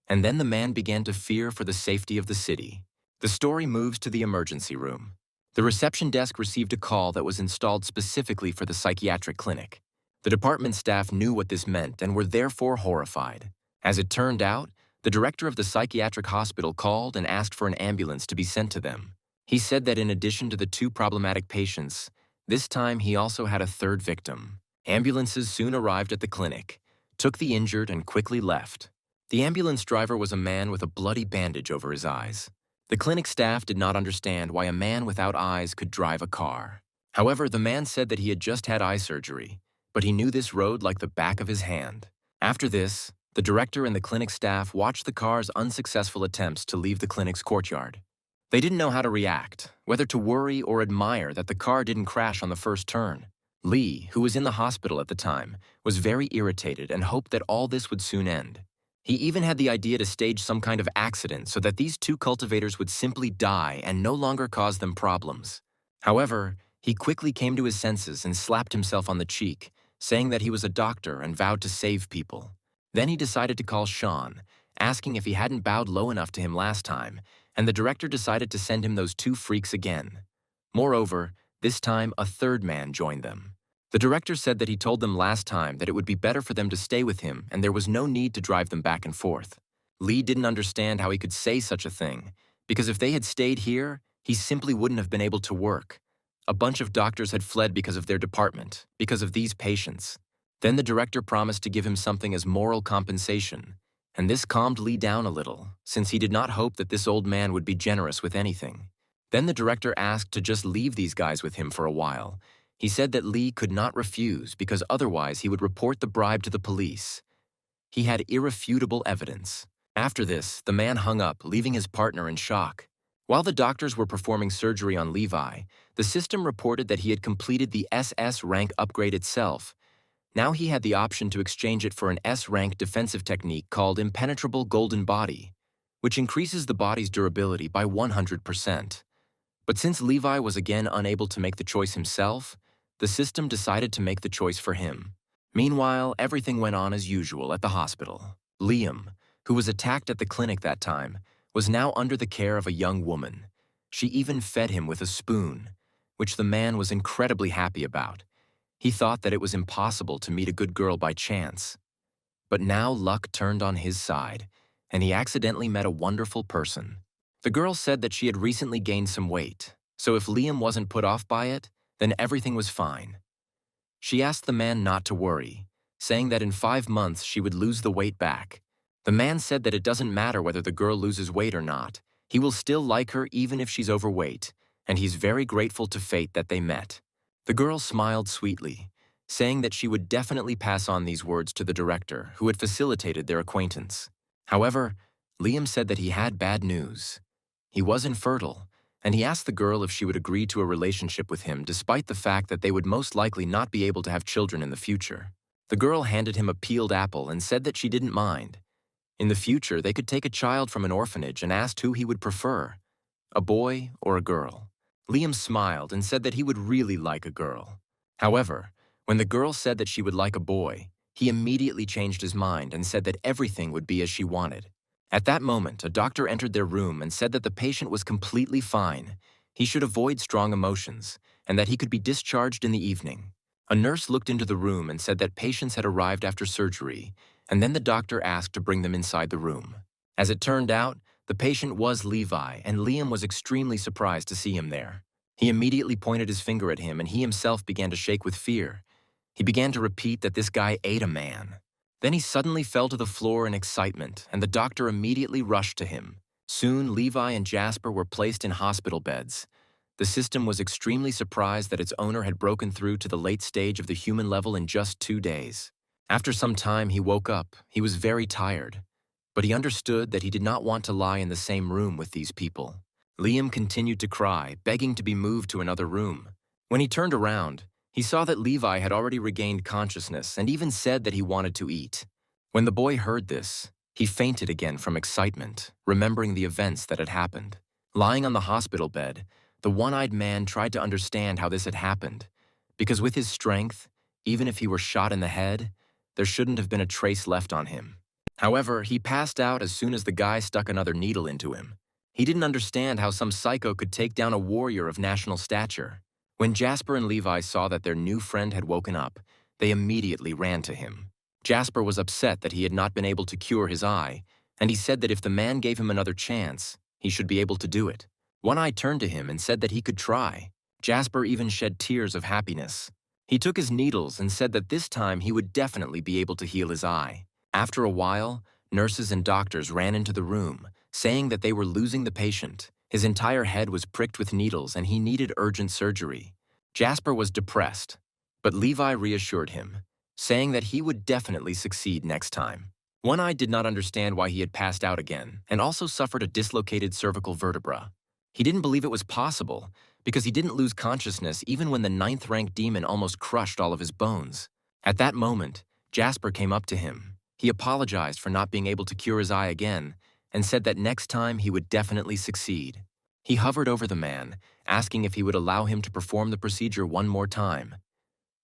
And then the man began to fear for the safety of the city. The story moves to the emergency room. The reception desk received a call that was installed specifically for the psychiatric clinic. The department staff knew what this meant and were therefore horrified. As it turned out, the director of the psychiatric hospital called and asked for an ambulance to be sent to them. He said that in addition to the two problematic patients, this time he also had a third victim. Ambulances soon arrived at the clinic, took the injured, and quickly left. The ambulance driver was a man with a bloody bandage over his eyes. The clinic staff did not understand why a man without eyes could drive a car. However, the man said that he had just had eye surgery, but he knew this road like the back of his hand. After this, the director and the clinic staff watched the car's unsuccessful attempts to leave the clinic's courtyard. They didn't know how to react, whether to worry or admire that the car didn't crash on the first turn. Lee, who was in the hospital at the time, was very irritated and hoped that all this would soon end. He even had the idea to stage some kind of accident so that these two cultivators would simply die and no longer cause them problems. However, he quickly came to his senses and slapped himself on the cheek, saying that he was a doctor and vowed to save people. Then he decided to call Sean, asking if he hadn't bowed low enough to him last time, and the director decided to send him those two freaks again. Moreover, this time a third man joined them. The director said that he told them last time that it would be better for them to stay with him and there was no need to drive them back and forth. Lee didn't understand how he could say such a thing, because if they had stayed here, he simply wouldn't have been able to work. A bunch of doctors had fled because of their department, because of these patients. Then the director promised to give him something as moral compensation, and this calmed Lee down a little, since he did not hope that this old man would be generous with anything. Then the director asked to just leave these guys with him for a while. He said that Lee could not refuse because otherwise he would report the bribe to the police. He had irrefutable evidence. After this, the man hung up, leaving his partner in shock. While the doctors were performing surgery on Levi, the system reported that he had completed the SS rank upgrade itself. Now he had the option to exchange it for an S-rank defensive technique called Impenetrable Golden Body, which increases the body's durability by 100%. But since Levi was again unable to make the choice himself, the system decided to make the choice for him. Meanwhile, everything went on as usual at the hospital. Liam, who was attacked at the clinic that time, was now under the care of a young woman. She even fed him with a spoon, which the man was incredibly happy about. He thought that it was impossible to meet a good girl by chance. But now luck turned on his side, and he accidentally met a wonderful person. The girl said that she had recently gained some weight, so if Liam wasn't put off by it, then everything was fine. She asked the man not to worry, saying that in 5 months she would lose the weight back. The man said that it doesn't matter whether the girl loses weight or not. He will still like her even if she's overweight, and he's very grateful to fate that they met. The girl smiled sweetly, saying that she would definitely pass on these words to the director, who had facilitated their acquaintance. However, Liam said that he had bad news. He was infertile, and he asked the girl if she would agree to a relationship with him despite the fact that they would most likely not be able to have children in the future. The girl handed him a peeled apple and said that she didn't mind. In the future, they could take a child from an orphanage and asked who he would prefer, a boy or a girl. Liam smiled and said that he would really like a girl. However, when the girl said that she would like a boy, He immediately changed his mind and said that everything would be as she wanted. At that moment, a doctor entered their room and said that the patient was completely fine. He should avoid strong emotions, and that he could be discharged in the evening. A nurse looked into the room and said that patients had arrived after surgery, and then the doctor asked to bring them inside the room. As it turned out, the patient was Levi, and Liam was extremely surprised to see him there. He immediately pointed his finger at him, and he himself began to shake with fear. He began to repeat that this guy ate a man. Then he suddenly fell to the floor in excitement, and the doctor immediately rushed to him. Soon, Levi and Jasper were placed in hospital beds. The system was extremely surprised that its owner had broken through to the late stage of the human level in just 2 days. After some time, he woke up. He was very tired, but he understood that he did not want to lie in the same room with these people. Liam continued to cry, begging to be moved to another room. When he turned around, he saw that Levi had already regained consciousness and even said that he wanted to eat. When the boy heard this, he fainted again from excitement, remembering the events that had happened. Lying on the hospital bed, the one-eyed man tried to understand how this had happened, because with his strength, even if he were shot in the head, there shouldn't have been a trace left on him. However, he passed out as soon as the guy stuck another needle into him. He didn't understand how some psycho could take down a warrior of national stature. When Jasper and Levi saw that their new friend had woken up, they immediately ran to him. Jasper was upset that he had not been able to cure his eye, and he said that if the man gave him another chance, he should be able to do it. One Eye turned to him and said that he could try. Jasper even shed tears of happiness. He took his needles and said that this time he would definitely be able to heal his eye. After a while, nurses and doctors ran into the room, saying that they were losing the patient. His entire head was pricked with needles and he needed urgent surgery. Jasper was depressed, but Levi reassured him, saying that he would definitely succeed next time. One Eye did not understand why he had passed out again and also suffered a dislocated cervical vertebra. He didn't believe it was possible because he didn't lose consciousness even when the 9th-rank demon almost crushed all of his bones. At that moment, Jasper came up to him. He apologized for not being able to cure his eye again and said that next time he would definitely succeed. He hovered over the man, asking if he would allow him to perform the procedure one more time.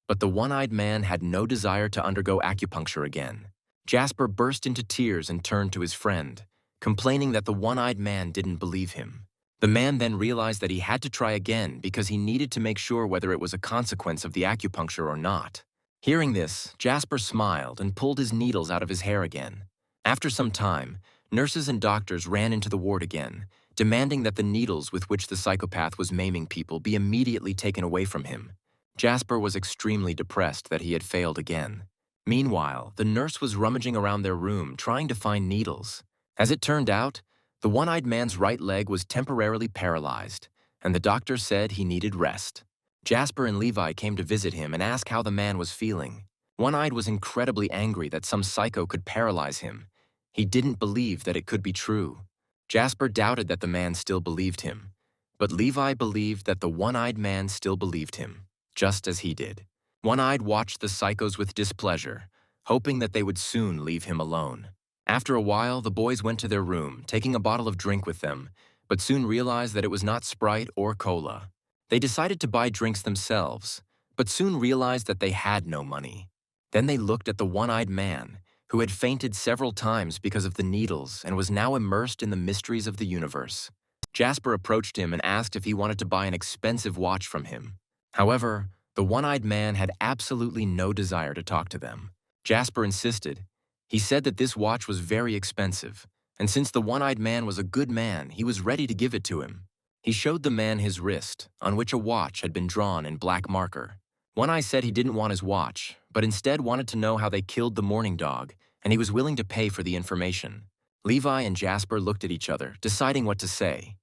But the one-eyed man had no desire to undergo acupuncture again. Jasper burst into tears and turned to his friend, complaining that the one-eyed man didn't believe him. The man then realized that he had to try again because he needed to make sure whether it was a consequence of the acupuncture or not. Hearing this, Jasper smiled and pulled his needles out of his hair again. After some time, nurses and doctors ran into the ward again, demanding that the needles with which the psychopath was maiming people be immediately taken away from him. Jasper was extremely depressed that he had failed again. Meanwhile, the nurse was rummaging around their room trying to find needles. As it turned out, the one-eyed man's right leg was temporarily paralyzed, and the doctor said he needed rest. Jasper and Levi came to visit him and ask how the man was feeling. One-eyed was incredibly angry that some psycho could paralyze him. He didn't believe that it could be true. Jasper doubted that the man still believed him, but Levi believed that the one-eyed man still believed him, just as he did. One-eyed watched the psychos with displeasure, hoping that they would soon leave him alone. After a while, the boys went to their room, taking a bottle of drink with them, but soon realized that it was not Sprite or cola. They decided to buy drinks themselves, but soon realized that they had no money. Then they looked at the one-eyed man, who had fainted several times because of the needles and was now immersed in the mysteries of the universe. Jasper approached him and asked if he wanted to buy an expensive watch from him. However, the one-eyed man had absolutely no desire to talk to them. Jasper insisted. He said that this watch was very expensive, and since the one-eyed man was a good man, he was ready to give it to him. He showed the man his wrist, on which a watch had been drawn in black marker. One Eye said he didn't want his watch, but instead wanted to know how they killed the morning dog, and he was willing to pay for the information. Levi and Jasper looked at each other, deciding what to say.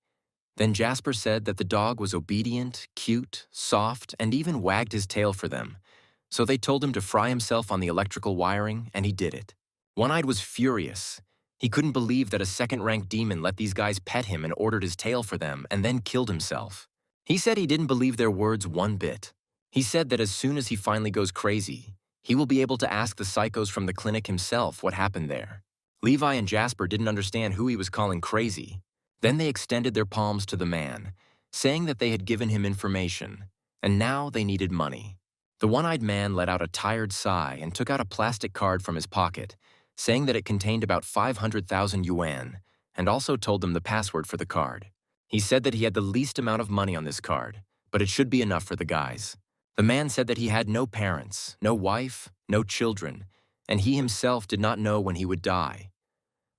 Then Jasper said that the dog was obedient, cute, soft, and even wagged his tail for them. So they told him to fry himself on the electrical wiring, and he did it. One-eyed was furious. He couldn't believe that a second-rank demon let these guys pet him and ordered his tail for them and then killed himself. He said he didn't believe their words one bit. He said that as soon as he finally goes crazy, he will be able to ask the psychos from the clinic himself what happened there. Levi and Jasper didn't understand who he was calling crazy. Then they extended their palms to the man, saying that they had given him information, and now they needed money. The one-eyed man let out a tired sigh and took out a plastic card from his pocket, saying that it contained about 500,000 yuan, and also told them the password for the card. He said that he had the least amount of money on this card, but it should be enough for the guys. The man said that he had no parents, no wife, no children, and he himself did not know when he would die.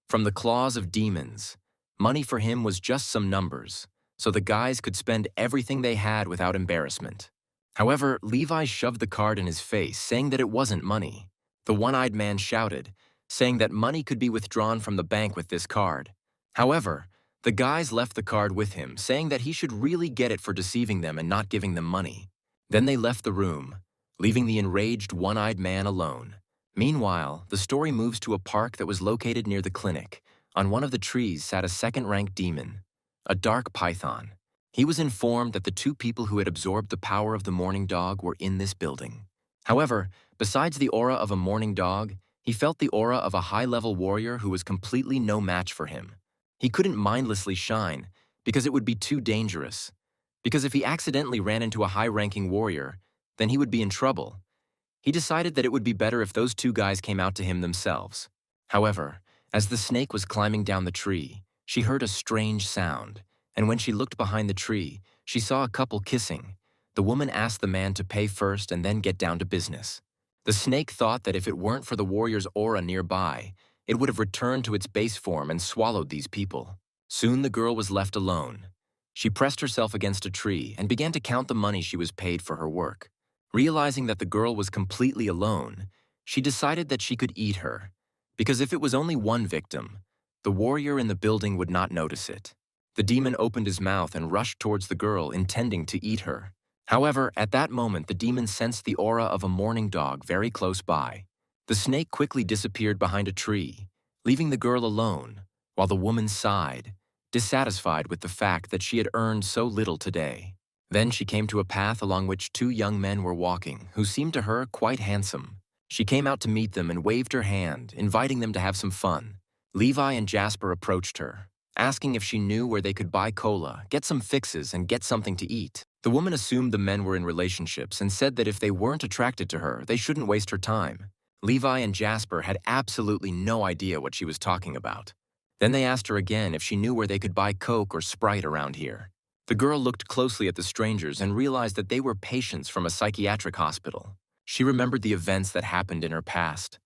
From the claws of demons, money for him was just some numbers, so the guys could spend everything they had without embarrassment. However, Levi shoved the card in his face, saying that it wasn't money. The one-eyed man shouted, saying that money could be withdrawn from the bank with this card. However, the guys left the card with him, saying that he should really get it for deceiving them and not giving them money. Then they left the room, leaving the enraged one-eyed man alone. Meanwhile, the story moves to a park that was located near the clinic. On one of the trees sat a second-ranked demon, a dark python. He was informed that the two people who had absorbed the power of the morning dog were in this building. However, besides the aura of a morning dog, he felt the aura of a high-level warrior who was completely no match for him. He couldn't mindlessly shine, because it would be too dangerous. Because if he accidentally ran into a high-ranking warrior, then he would be in trouble. He decided that it would be better if those two guys came out to him themselves. However, as the snake was climbing down the tree, she heard a strange sound, and when she looked behind the tree, she saw a couple kissing. The woman asked the man to pay first and then get down to business. The snake thought that if it weren't for the warrior's aura nearby, it would have returned to its base form and swallowed these people. Soon the girl was left alone. She pressed herself against a tree and began to count the money she was paid for her work. Realizing that the girl was completely alone, she decided that she could eat her, because if it was only one victim, the warrior in the building would not notice it. The demon opened his mouth and rushed towards the girl, intending to eat her. However, at that moment, the demon sensed the aura of a mourning dog very close by. The snake quickly disappeared behind a tree, leaving the girl alone, while the woman sighed, dissatisfied with the fact that she had earned so little today. Then she came to a path along which two young men were walking, who seemed to her quite handsome. She came out to meet them and waved her hand, inviting them to have some fun. Levi and Jasper approached her, asking if she knew where they could buy cola, get some fixes, and get something to eat. The woman assumed the men were in relationships and said that if they weren't attracted to her, they shouldn't waste her time. Levi and Jasper had absolutely no idea what she was talking about. Then they asked her again if she knew where they could buy Coke or Sprite around here. The girl looked closely at the strangers and realized that they were patients from a psychiatric hospital. She remembered the events that happened in her past.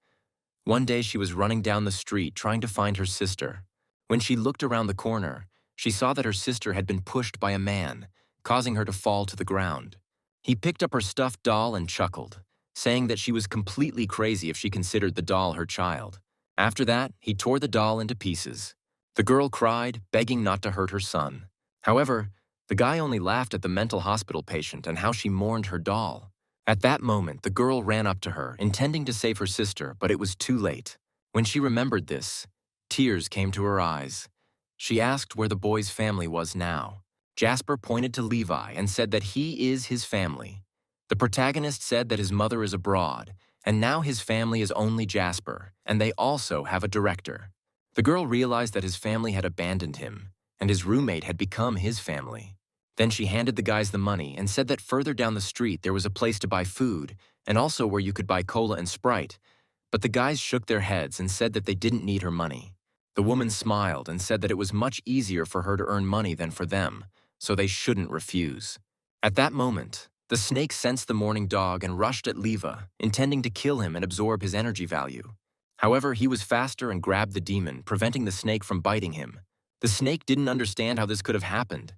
One day she was running down the street trying to find her sister. When she looked around the corner, she saw that her sister had been pushed by a man, causing her to fall to the ground. He picked up her stuffed doll and chuckled, saying that she was completely crazy if she considered the doll her child. After that, he tore the doll into pieces. The girl cried, begging not to hurt her son. However, the guy only laughed at the mental hospital patient and how she mourned her doll. At that moment, the girl ran up to her, intending to save her sister, but it was too late. When she remembered this, tears came to her eyes. She asked where the boy's family was now. Jasper pointed to Levi and said that he is his family. The protagonist said that his mother is abroad, and now his family is only Jasper, and they also have a director. The girl realized that his family had abandoned him, and his roommate had become his family. Then she handed the guys the money and said that further down the street there was a place to buy food, and also where you could buy cola and Sprite. But the guys shook their heads and said that they didn't need her money. The woman smiled and said that it was much easier for her to earn money than for them, so they shouldn't refuse. At that moment, the snake sensed the mourning dog and rushed at Levi, intending to kill him and absorb his energy value. However, he was faster and grabbed the demon, preventing the snake from biting him. The snake didn't understand how this could have happened.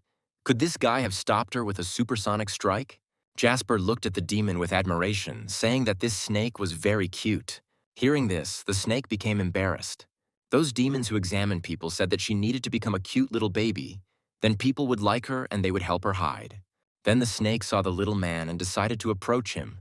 Could this guy have stopped her with a supersonic strike? Jasper looked at the demon with admiration, saying that this snake was very cute. Hearing this, the snake became embarrassed. Those demons who examine people said that she needed to become a cute little baby. Then people would like her and they would help her hide. Then the snake saw the little man and decided to approach him,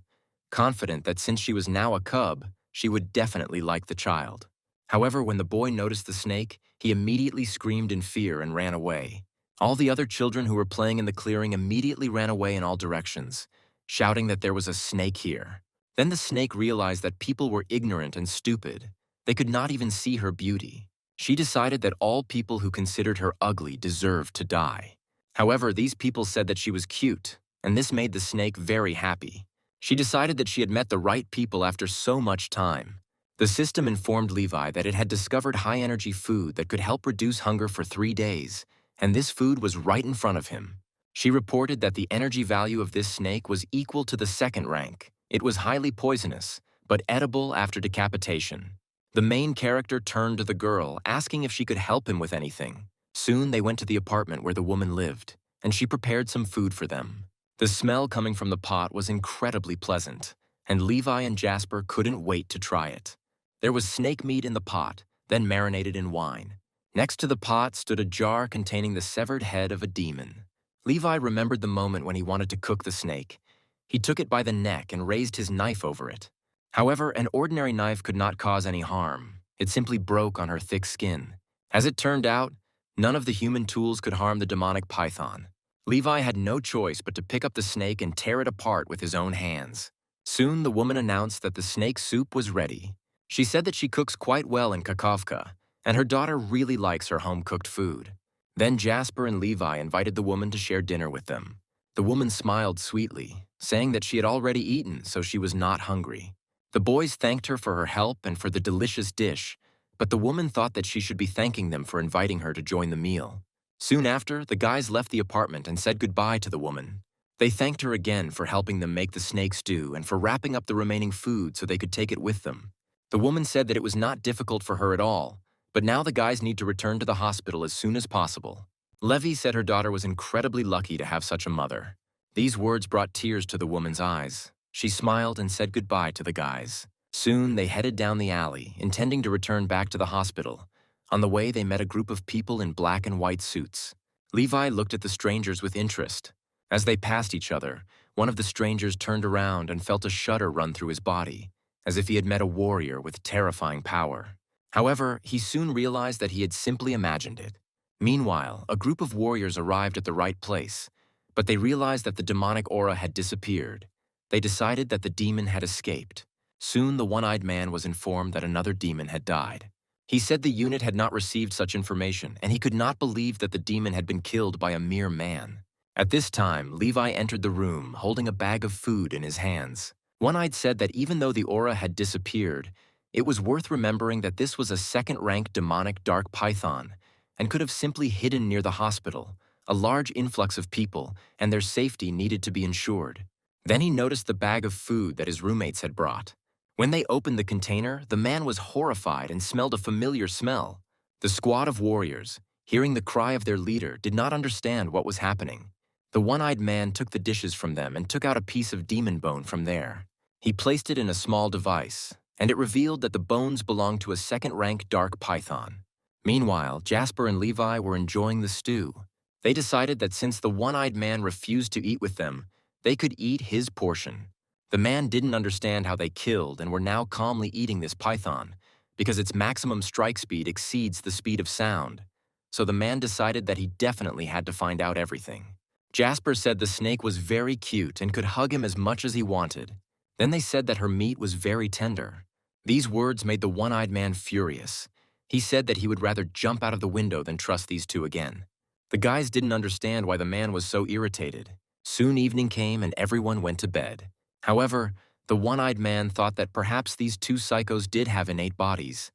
confident that since she was now a cub, she would definitely like the child. However, when the boy noticed the snake, he immediately screamed in fear and ran away. All the other children who were playing in the clearing immediately ran away in all directions, shouting that there was a snake here. Then the snake realized that people were ignorant and stupid. They could not even see her beauty. She decided that all people who considered her ugly deserved to die. However, these people said that she was cute, and this made the snake very happy. She decided that she had met the right people after so much time. The system informed Levi that it had discovered high-energy food that could help reduce hunger for 3 days, and this food was right in front of him. She reported that the energy value of this snake was equal to the second rank. It was highly poisonous, but edible after decapitation. The main character turned to the girl, asking if she could help him with anything. Soon they went to the apartment where the woman lived, and she prepared some food for them. The smell coming from the pot was incredibly pleasant, and Levi and Jasper couldn't wait to try it. There was snake meat in the pot, then marinated in wine. Next to the pot stood a jar containing the severed head of a demon. Levi remembered the moment when he wanted to cook the snake. He took it by the neck and raised his knife over it. However, an ordinary knife could not cause any harm. It simply broke on her thick skin. As it turned out, none of the human tools could harm the demonic python. Levi had no choice but to pick up the snake and tear it apart with his own hands. Soon the woman announced that the snake soup was ready. She said that she cooks quite well in Kakovka, and her daughter really likes her home-cooked food. Then Jasper and Levi invited the woman to share dinner with them. The woman smiled sweetly, saying that she had already eaten, so she was not hungry. The boys thanked her for her help and for the delicious dish, but the woman thought that she should be thanking them for inviting her to join the meal. Soon after, the guys left the apartment and said goodbye to the woman. They thanked her again for helping them make the snake stew and for wrapping up the remaining food so they could take it with them. The woman said that it was not difficult for her at all, but now the guys need to return to the hospital as soon as possible. Levi said her daughter was incredibly lucky to have such a mother. These words brought tears to the woman's eyes. She smiled and said goodbye to the guys. Soon they headed down the alley, intending to return back to the hospital. On the way, they met a group of people in black and white suits. Levi looked at the strangers with interest. As they passed each other, one of the strangers turned around and felt a shudder run through his body, as if he had met a warrior with terrifying power. However, he soon realized that he had simply imagined it. Meanwhile, a group of warriors arrived at the right place, but they realized that the demonic aura had disappeared. They decided that the demon had escaped. Soon the one-eyed man was informed that another demon had died. He said the unit had not received such information, and he could not believe that the demon had been killed by a mere man. At this time, Levi entered the room, holding a bag of food in his hands. One-eyed said that even though the aura had disappeared, it was worth remembering that this was a second-rank demonic dark python, and could have simply hidden near the hospital. A large influx of people, and their safety needed to be ensured. Then he noticed the bag of food that his roommates had brought. When they opened the container, the man was horrified and smelled a familiar smell. The squad of warriors, hearing the cry of their leader, did not understand what was happening. The one-eyed man took the dishes from them and took out a piece of demon bone from there. He placed it in a small device, and it revealed that the bones belonged to a second-rank dark python. Meanwhile, Jasper and Levi were enjoying the stew. They decided that since the one-eyed man refused to eat with them, they could eat his portion. The man didn't understand how they killed and were now calmly eating this python, because its maximum strike speed exceeds the speed of sound. So the man decided that he definitely had to find out everything. Jasper said the snake was very cute and could hug him as much as he wanted. Then they said that her meat was very tender. These words made the one-eyed man furious. He said that he would rather jump out of the window than trust these two again. The guys didn't understand why the man was so irritated. Soon evening came and everyone went to bed. However, the one-eyed man thought that perhaps these two psychos did have innate bodies,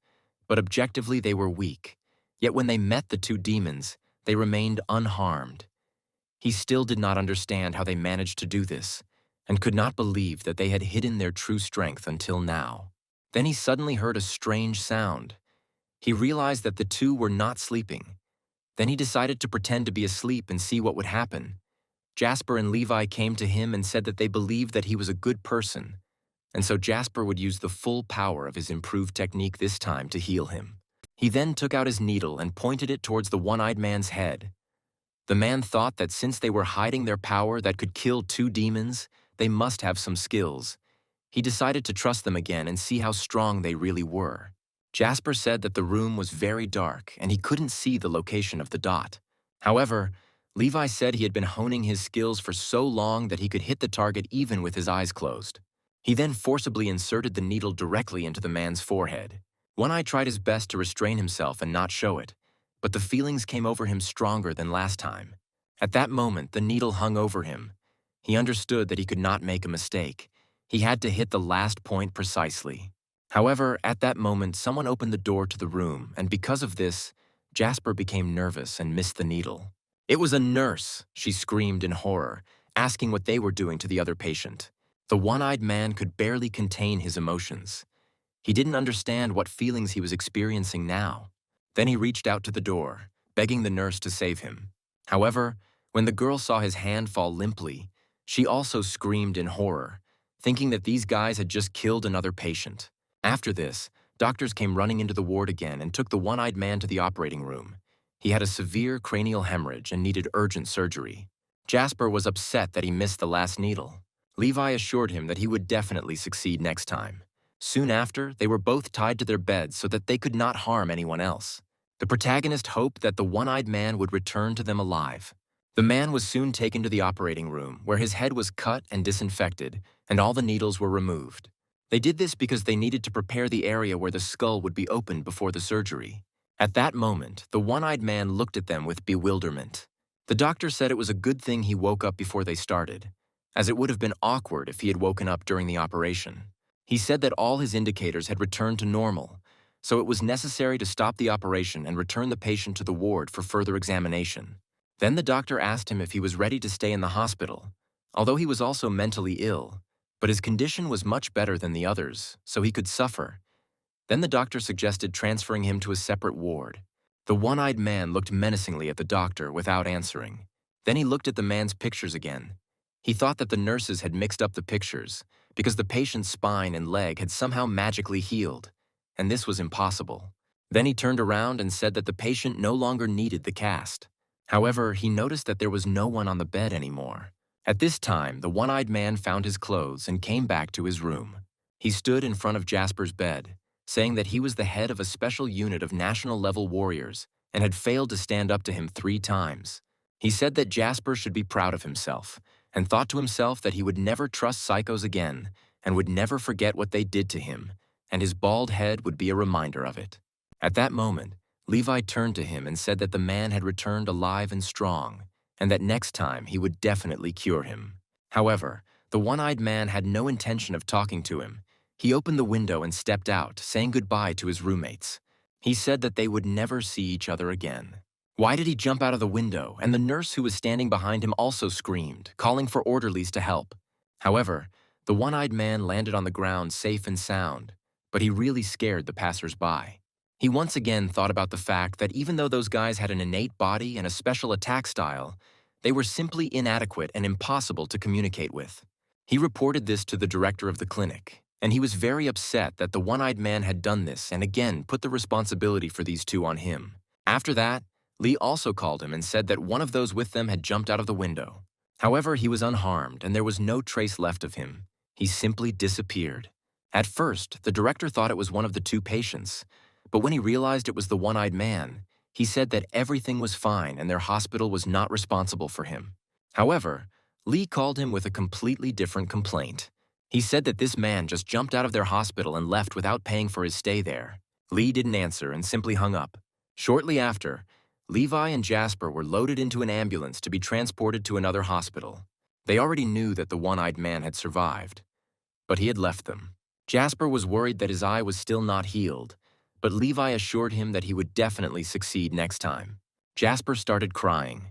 but objectively they were weak. Yet when they met the two demons, they remained unharmed. He still did not understand how they managed to do this, and could not believe that they had hidden their true strength until now. Then he suddenly heard a strange sound. He realized that the two were not sleeping. Then he decided to pretend to be asleep and see what would happen. Jasper and Levi came to him and said that they believed that he was a good person, and so Jasper would use the full power of his improved technique this time to heal him. He then took out his needle and pointed it towards the one-eyed man's head. The man thought that since they were hiding their power that could kill two demons, they must have some skills. He decided to trust them again and see how strong they really were. Jasper said that the room was very dark and he couldn't see the location of the dot. However, Levi said he had been honing his skills for so long that he could hit the target even with his eyes closed. He then forcibly inserted the needle directly into the man's forehead. One-Eye tried his best to restrain himself and not show it, but the feelings came over him stronger than last time. At that moment, the needle hung over him. He understood that he could not make a mistake. He had to hit the last point precisely. However, at that moment, someone opened the door to the room, and because of this, Jasper became nervous and missed the needle. It was a nurse, she screamed in horror, asking what they were doing to the other patient. The one-eyed man could barely contain his emotions. He didn't understand what feelings he was experiencing now. Then he reached out to the door, begging the nurse to save him. However, when the girl saw his hand fall limply, she also screamed in horror, thinking that these guys had just killed another patient. After this, doctors came running into the ward again and took the one-eyed man to the operating room. He had a severe cranial hemorrhage and needed urgent surgery. Jasper was upset that he missed the last needle. Levi assured him that he would definitely succeed next time. Soon after, they were both tied to their beds so that they could not harm anyone else. The protagonist hoped that the one-eyed man would return to them alive. The man was soon taken to the operating room, where his head was cut and disinfected, and all the needles were removed. They did this because they needed to prepare the area where the skull would be opened before the surgery. At that moment, the one-eyed man looked at them with bewilderment. The doctor said it was a good thing he woke up before they started, as it would have been awkward if he had woken up during the operation. He said that all his indicators had returned to normal, so it was necessary to stop the operation and return the patient to the ward for further examination. Then the doctor asked him if he was ready to stay in the hospital, although he was also mentally ill, but his condition was much better than the others, so he could suffer. Then the doctor suggested transferring him to a separate ward. The one-eyed man looked menacingly at the doctor without answering. Then he looked at the man's pictures again. He thought that the nurses had mixed up the pictures because the patient's spine and leg had somehow magically healed, and this was impossible. Then he turned around and said that the patient no longer needed the cast. However, he noticed that there was no one on the bed anymore. At this time, the one-eyed man found his clothes and came back to his room. He stood in front of Jasper's bed, saying that he was the head of a special unit of national-level warriors and had failed to stand up to him 3 times. He said that Jasper should be proud of himself and thought to himself that he would never trust psychos again and would never forget what they did to him, and his bald head would be a reminder of it. At that moment, Levi turned to him and said that the man had returned alive and strong, and that next time he would definitely cure him. However, the one-eyed man had no intention of talking to him. He opened the window and stepped out, saying goodbye to his roommates. He said that they would never see each other again. Why did he jump out of the window? And the nurse who was standing behind him also screamed, calling for orderlies to help. However, the one-eyed man landed on the ground safe and sound, but he really scared the passers-by. He once again thought about the fact that even though those guys had an innate body and a special attack style, they were simply inadequate and impossible to communicate with. He reported this to the director of the clinic, and he was very upset that the one-eyed man had done this and again put the responsibility for these two on him. After that, Lee also called him and said that one of those with them had jumped out of the window. However, he was unharmed and there was no trace left of him. He simply disappeared. At first, the director thought it was one of the 2 patients, but when he realized it was the one-eyed man, he said that everything was fine and their hospital was not responsible for him. However, Lee called him with a completely different complaint. He said that this man just jumped out of their hospital and left without paying for his stay there. Lee didn't answer and simply hung up. Shortly after, Levi and Jasper were loaded into an ambulance to be transported to another hospital. They already knew that the one-eyed man had survived, but he had left them. Jasper was worried that his eye was still not healed, but Levi assured him that he would definitely succeed next time. Jasper started crying.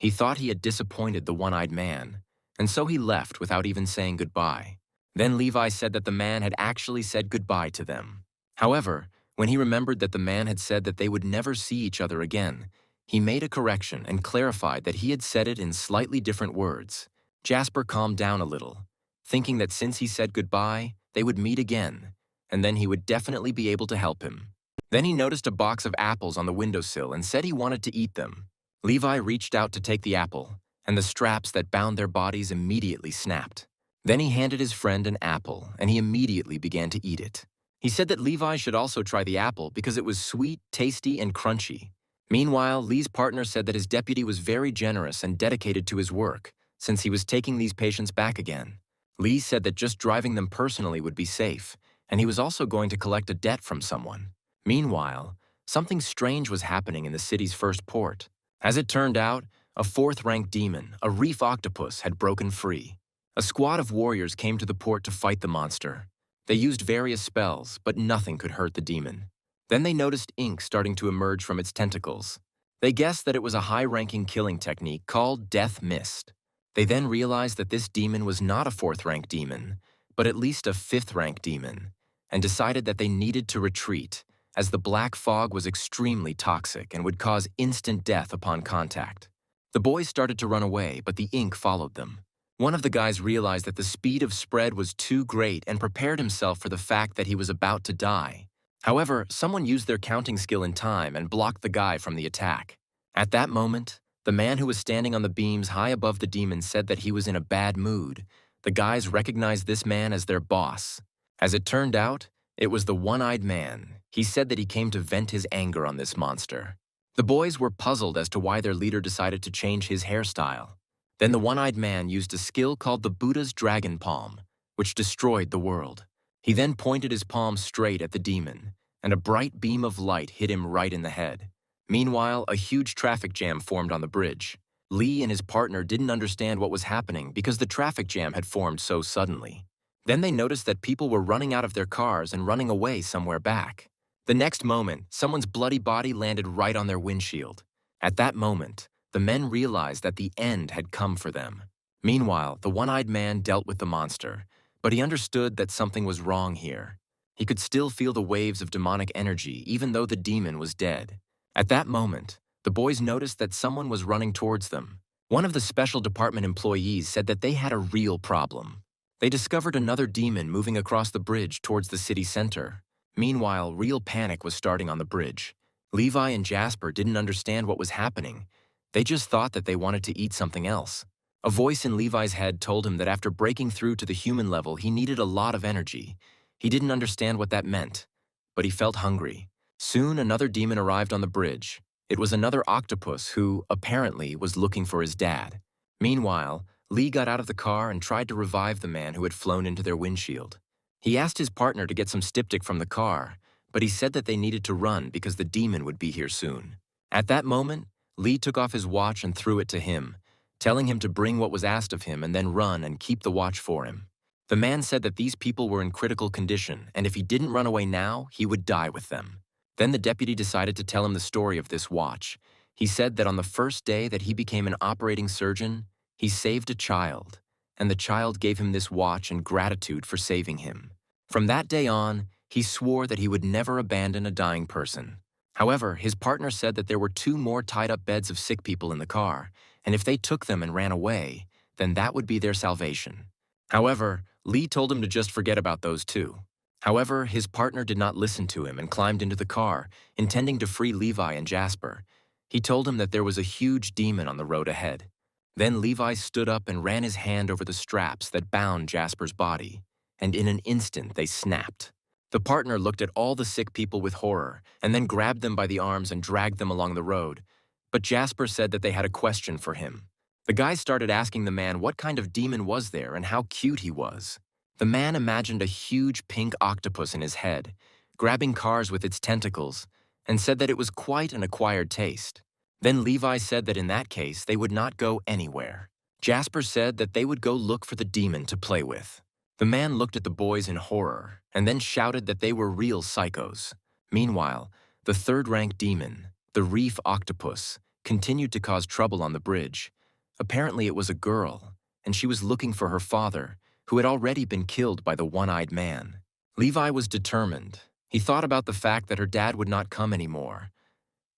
He thought he had disappointed the one-eyed man, and so he left without even saying goodbye. Then Levi said that the man had actually said goodbye to them. However, when he remembered that the man had said that they would never see each other again, he made a correction and clarified that he had said it in slightly different words. Jasper calmed down a little, thinking that since he said goodbye, they would meet again, and then he would definitely be able to help him. Then he noticed a box of apples on the windowsill and said he wanted to eat them. Levi reached out to take the apple, and the straps that bound their bodies immediately snapped. Then he handed his friend an apple, and he immediately began to eat it. He said that Levi should also try the apple because it was sweet, tasty, and crunchy. Meanwhile, Lee's partner said that his deputy was very generous and dedicated to his work, since he was taking these patients back again. Lee said that just driving them personally would be safe, and he was also going to collect a debt from someone. Meanwhile, something strange was happening in the city's first port. As it turned out, a 4th-rank demon, a reef octopus, had broken free. A squad of warriors came to the port to fight the monster. They used various spells, but nothing could hurt the demon. Then they noticed ink starting to emerge from its tentacles. They guessed that it was a high-ranking killing technique called Death Mist. They then realized that this demon was not a 4th-rank demon, but at least a 5th-rank demon, and decided that they needed to retreat, as the black fog was extremely toxic and would cause instant death upon contact. The boys started to run away, but the ink followed them. One of the guys realized that the speed of spread was too great and prepared himself for the fact that he was about to die. However, someone used their counting skill in time and blocked the guy from the attack. At that moment, the man who was standing on the beams high above the demon said that he was in a bad mood. The guys recognized this man as their boss. As it turned out, it was the one-eyed man. He said that he came to vent his anger on this monster. The boys were puzzled as to why their leader decided to change his hairstyle. Then the one-eyed man used a skill called the Buddha's Dragon Palm, which destroyed the world. He then pointed his palm straight at the demon, and a bright beam of light hit him right in the head. Meanwhile, a huge traffic jam formed on the bridge. Lee and his partner didn't understand what was happening because the traffic jam had formed so suddenly. Then they noticed that people were running out of their cars and running away somewhere back. The next moment, someone's bloody body landed right on their windshield. At that moment, the men realized that the end had come for them. Meanwhile, the one-eyed man dealt with the monster, but he understood that something was wrong here. He could still feel the waves of demonic energy even though the demon was dead. At that moment, the boys noticed that someone was running towards them. One of the special department employees said that they had a real problem. They discovered another demon moving across the bridge towards the city center. Meanwhile, real panic was starting on the bridge. Levi and Jasper didn't understand what was happening. They just thought that they wanted to eat something else. A voice in Levi's head told him that after breaking through to the human level, he needed a lot of energy. He didn't understand what that meant, but he felt hungry. Soon, another demon arrived on the bridge. It was another octopus who, apparently, was looking for his dad. Meanwhile, Lee got out of the car and tried to revive the man who had flown into their windshield. He asked his partner to get some styptic from the car, but he said that they needed to run because the demon would be here soon. At that moment, Lee took off his watch and threw it to him, telling him to bring what was asked of him and then run and keep the watch for him. The man said that these people were in critical condition, and if he didn't run away now, he would die with them. Then the deputy decided to tell him the story of this watch. He said that on the first day that he became an operating surgeon, he saved a child, and the child gave him this watch in gratitude for saving him. From that day on, he swore that he would never abandon a dying person. However, his partner said that there were 2 more tied-up beds of sick people in the car, and if they took them and ran away, then that would be their salvation. However, Lee told him to just forget about those 2. However, his partner did not listen to him and climbed into the car, intending to free Levi and Jasper. He told him that there was a huge demon on the road ahead. Then Levi stood up and ran his hand over the straps that bound Jasper's body, and in an instant they snapped. The partner looked at all the sick people with horror and then grabbed them by the arms and dragged them along the road. But Jasper said that they had a question for him. The guys started asking the man what kind of demon was there and how cute he was. The man imagined a huge pink octopus in his head, grabbing cars with its tentacles, and said that it was quite an acquired taste. Then Levi said that in that case, they would not go anywhere. Jasper said that they would go look for the demon to play with. The man looked at the boys in horror and then shouted that they were real psychos. Meanwhile, the 3rd-rank demon, the reef octopus, continued to cause trouble on the bridge. Apparently it was a girl, and she was looking for her father, who had already been killed by the one-eyed man. Levi was determined. He thought about the fact that her dad would not come anymore.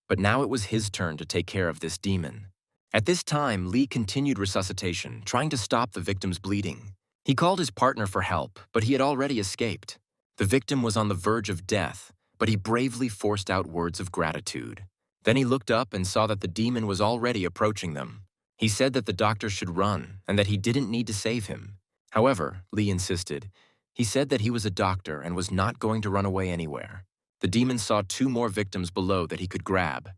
But now it was his turn to take care of this demon. At this time, Lee continued resuscitation, trying to stop the victim's bleeding. He called his partner for help, but he had already escaped. The victim was on the verge of death, but he bravely forced out words of gratitude. Then he looked up and saw that the demon was already approaching them. He said that the doctor should run and that he didn't need to save him. However, Lee insisted. He said that he was a doctor and was not going to run away anywhere. The demon saw 2 more victims below that he could grab.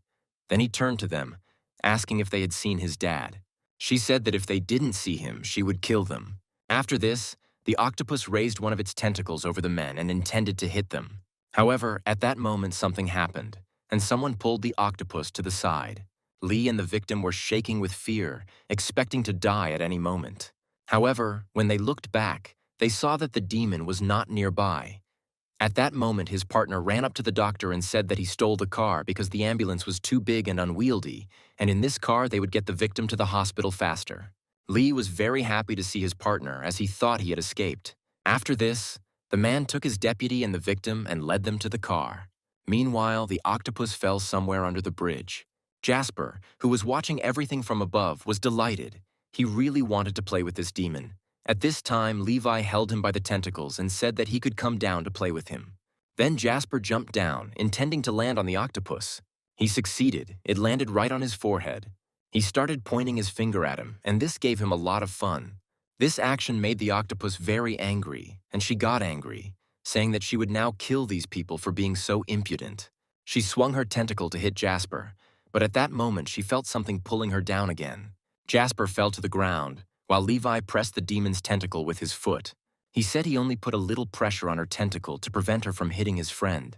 Then he turned to them, asking if they had seen his dad. She said that if they didn't see him, she would kill them. After this, the octopus raised one of its tentacles over the men and intended to hit them. However, at that moment something happened, and someone pulled the octopus to the side. Lee and the victim were shaking with fear, expecting to die at any moment. However, when they looked back, they saw that the demon was not nearby. At that moment, his partner ran up to the doctor and said that he stole the car because the ambulance was too big and unwieldy, and in this car they would get the victim to the hospital faster. Lee was very happy to see his partner as he thought he had escaped. After this, the man took his deputy and the victim and led them to the car. Meanwhile, the octopus fell somewhere under the bridge. Jasper, who was watching everything from above, was delighted. He really wanted to play with this demon. At this time, Levi held him by the tentacles and said that he could come down to play with him. Then Jasper jumped down, intending to land on the octopus. He succeeded. It landed right on his forehead. He started pointing his finger at him, and this gave him a lot of fun. This action made the octopus very angry, and she got angry, saying that she would now kill these people for being so impudent. She swung her tentacle to hit Jasper, but at that moment she felt something pulling her down again. Jasper fell to the ground, while Levi pressed the demon's tentacle with his foot. He said he only put a little pressure on her tentacle to prevent her from hitting his friend,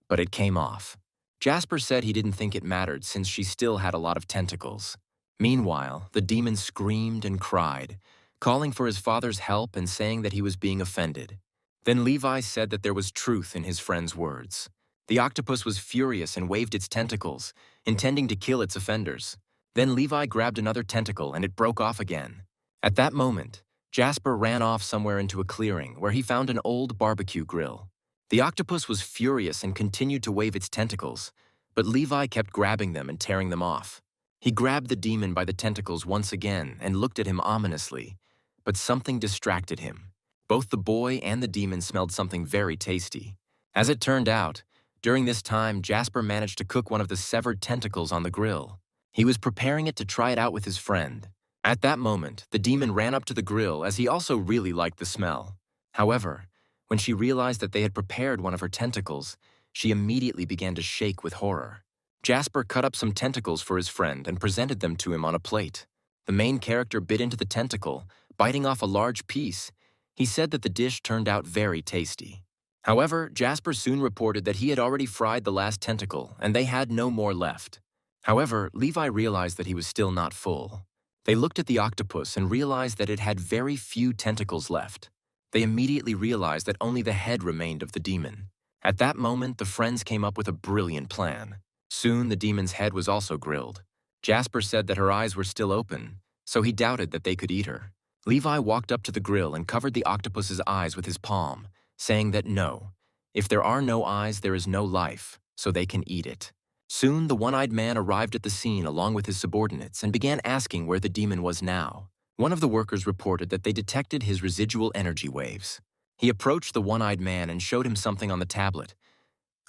but it came off. Jasper said he didn't think it mattered since she still had a lot of tentacles. Meanwhile, the demon screamed and cried, calling for his father's help and saying that he was being offended. Then Levi said that there was truth in his friend's words. The octopus was furious and waved its tentacles, intending to kill its offenders. Then Levi grabbed another tentacle and it broke off again. At that moment, Jasper ran off somewhere into a clearing where he found an old barbecue grill. The octopus was furious and continued to wave its tentacles, but Levi kept grabbing them and tearing them off. He grabbed the demon by the tentacles once again and looked at him ominously, but something distracted him. Both the boy and the demon smelled something very tasty. As it turned out, during this time, Jasper managed to cook one of the severed tentacles on the grill. He was preparing it to try it out with his friend. At that moment, the demon ran up to the grill as he also really liked the smell. However, when she realized that they had prepared one of her tentacles, she immediately began to shake with horror. Jasper cut up some tentacles for his friend and presented them to him on a plate. The main character bit into the tentacle, biting off a large piece. He said that the dish turned out very tasty. However, Jasper soon reported that he had already fried the last tentacle and they had no more left. However, Levi realized that he was still not full. They looked at the octopus and realized that it had very few tentacles left. They immediately realized that only the head remained of the demon. At that moment, the friends came up with a brilliant plan. Soon, the demon's head was also grilled. Jasper said that her eyes were still open, so he doubted that they could eat her. Levi walked up to the grill and covered the octopus's eyes with his palm, saying that no, if there are no eyes, there is no life, so they can eat it. Soon, the one-eyed man arrived at the scene along with his subordinates and began asking where the demon was now. One of the workers reported that they detected his residual energy waves. He approached the one-eyed man and showed him something on the tablet.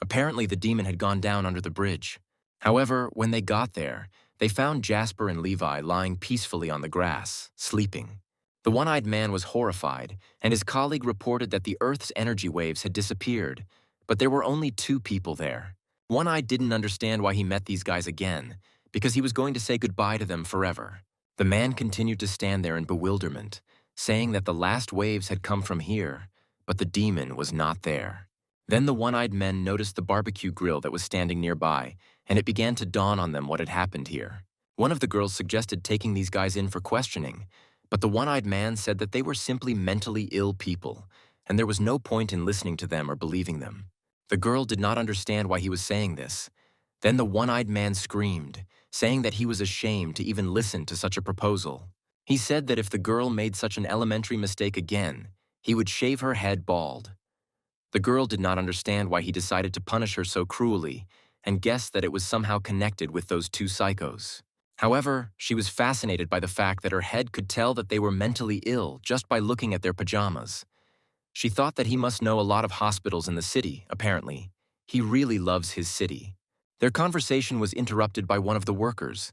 Apparently, the demon had gone down under the bridge. However, when they got there, they found Jasper and Levi lying peacefully on the grass, sleeping. The one-eyed man was horrified, and his colleague reported that the Earth's energy waves had disappeared, but there were only 2 people there. One-Eye didn't understand why he met these guys again, because he was going to say goodbye to them forever. The man continued to stand there in bewilderment, saying that the last waves had come from here, but the demon was not there. Then the one-eyed men noticed the barbecue grill that was standing nearby, and it began to dawn on them what had happened here. One of the girls suggested taking these guys in for questioning, but the one-eyed man said that they were simply mentally ill people, and there was no point in listening to them or believing them. The girl did not understand why he was saying this. Then the one-eyed man screamed, saying that he was ashamed to even listen to such a proposal. He said that if the girl made such an elementary mistake again, he would shave her head bald. The girl did not understand why he decided to punish her so cruelly and guessed that it was somehow connected with those 2 psychos. However, she was fascinated by the fact that her head could tell that they were mentally ill just by looking at their pajamas. She thought that he must know a lot of hospitals in the city, apparently. He really loves his city. Their conversation was interrupted by one of the workers.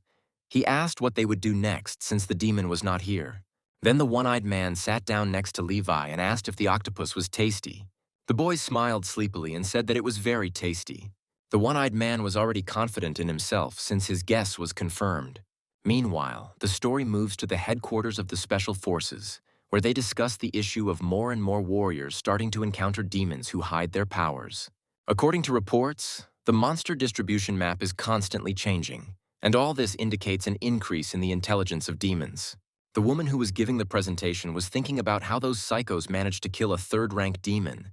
He asked what they would do next since the demon was not here. Then the one-eyed man sat down next to Levi and asked if the octopus was tasty. The boy smiled sleepily and said that it was very tasty. The one-eyed man was already confident in himself since his guess was confirmed. Meanwhile, the story moves to the headquarters of the Special Forces, where they discuss the issue of more and more warriors starting to encounter demons who hide their powers. According to reports, the monster distribution map is constantly changing, and all this indicates an increase in the intelligence of demons. The woman who was giving the presentation was thinking about how those psychos managed to kill a third-rank demon.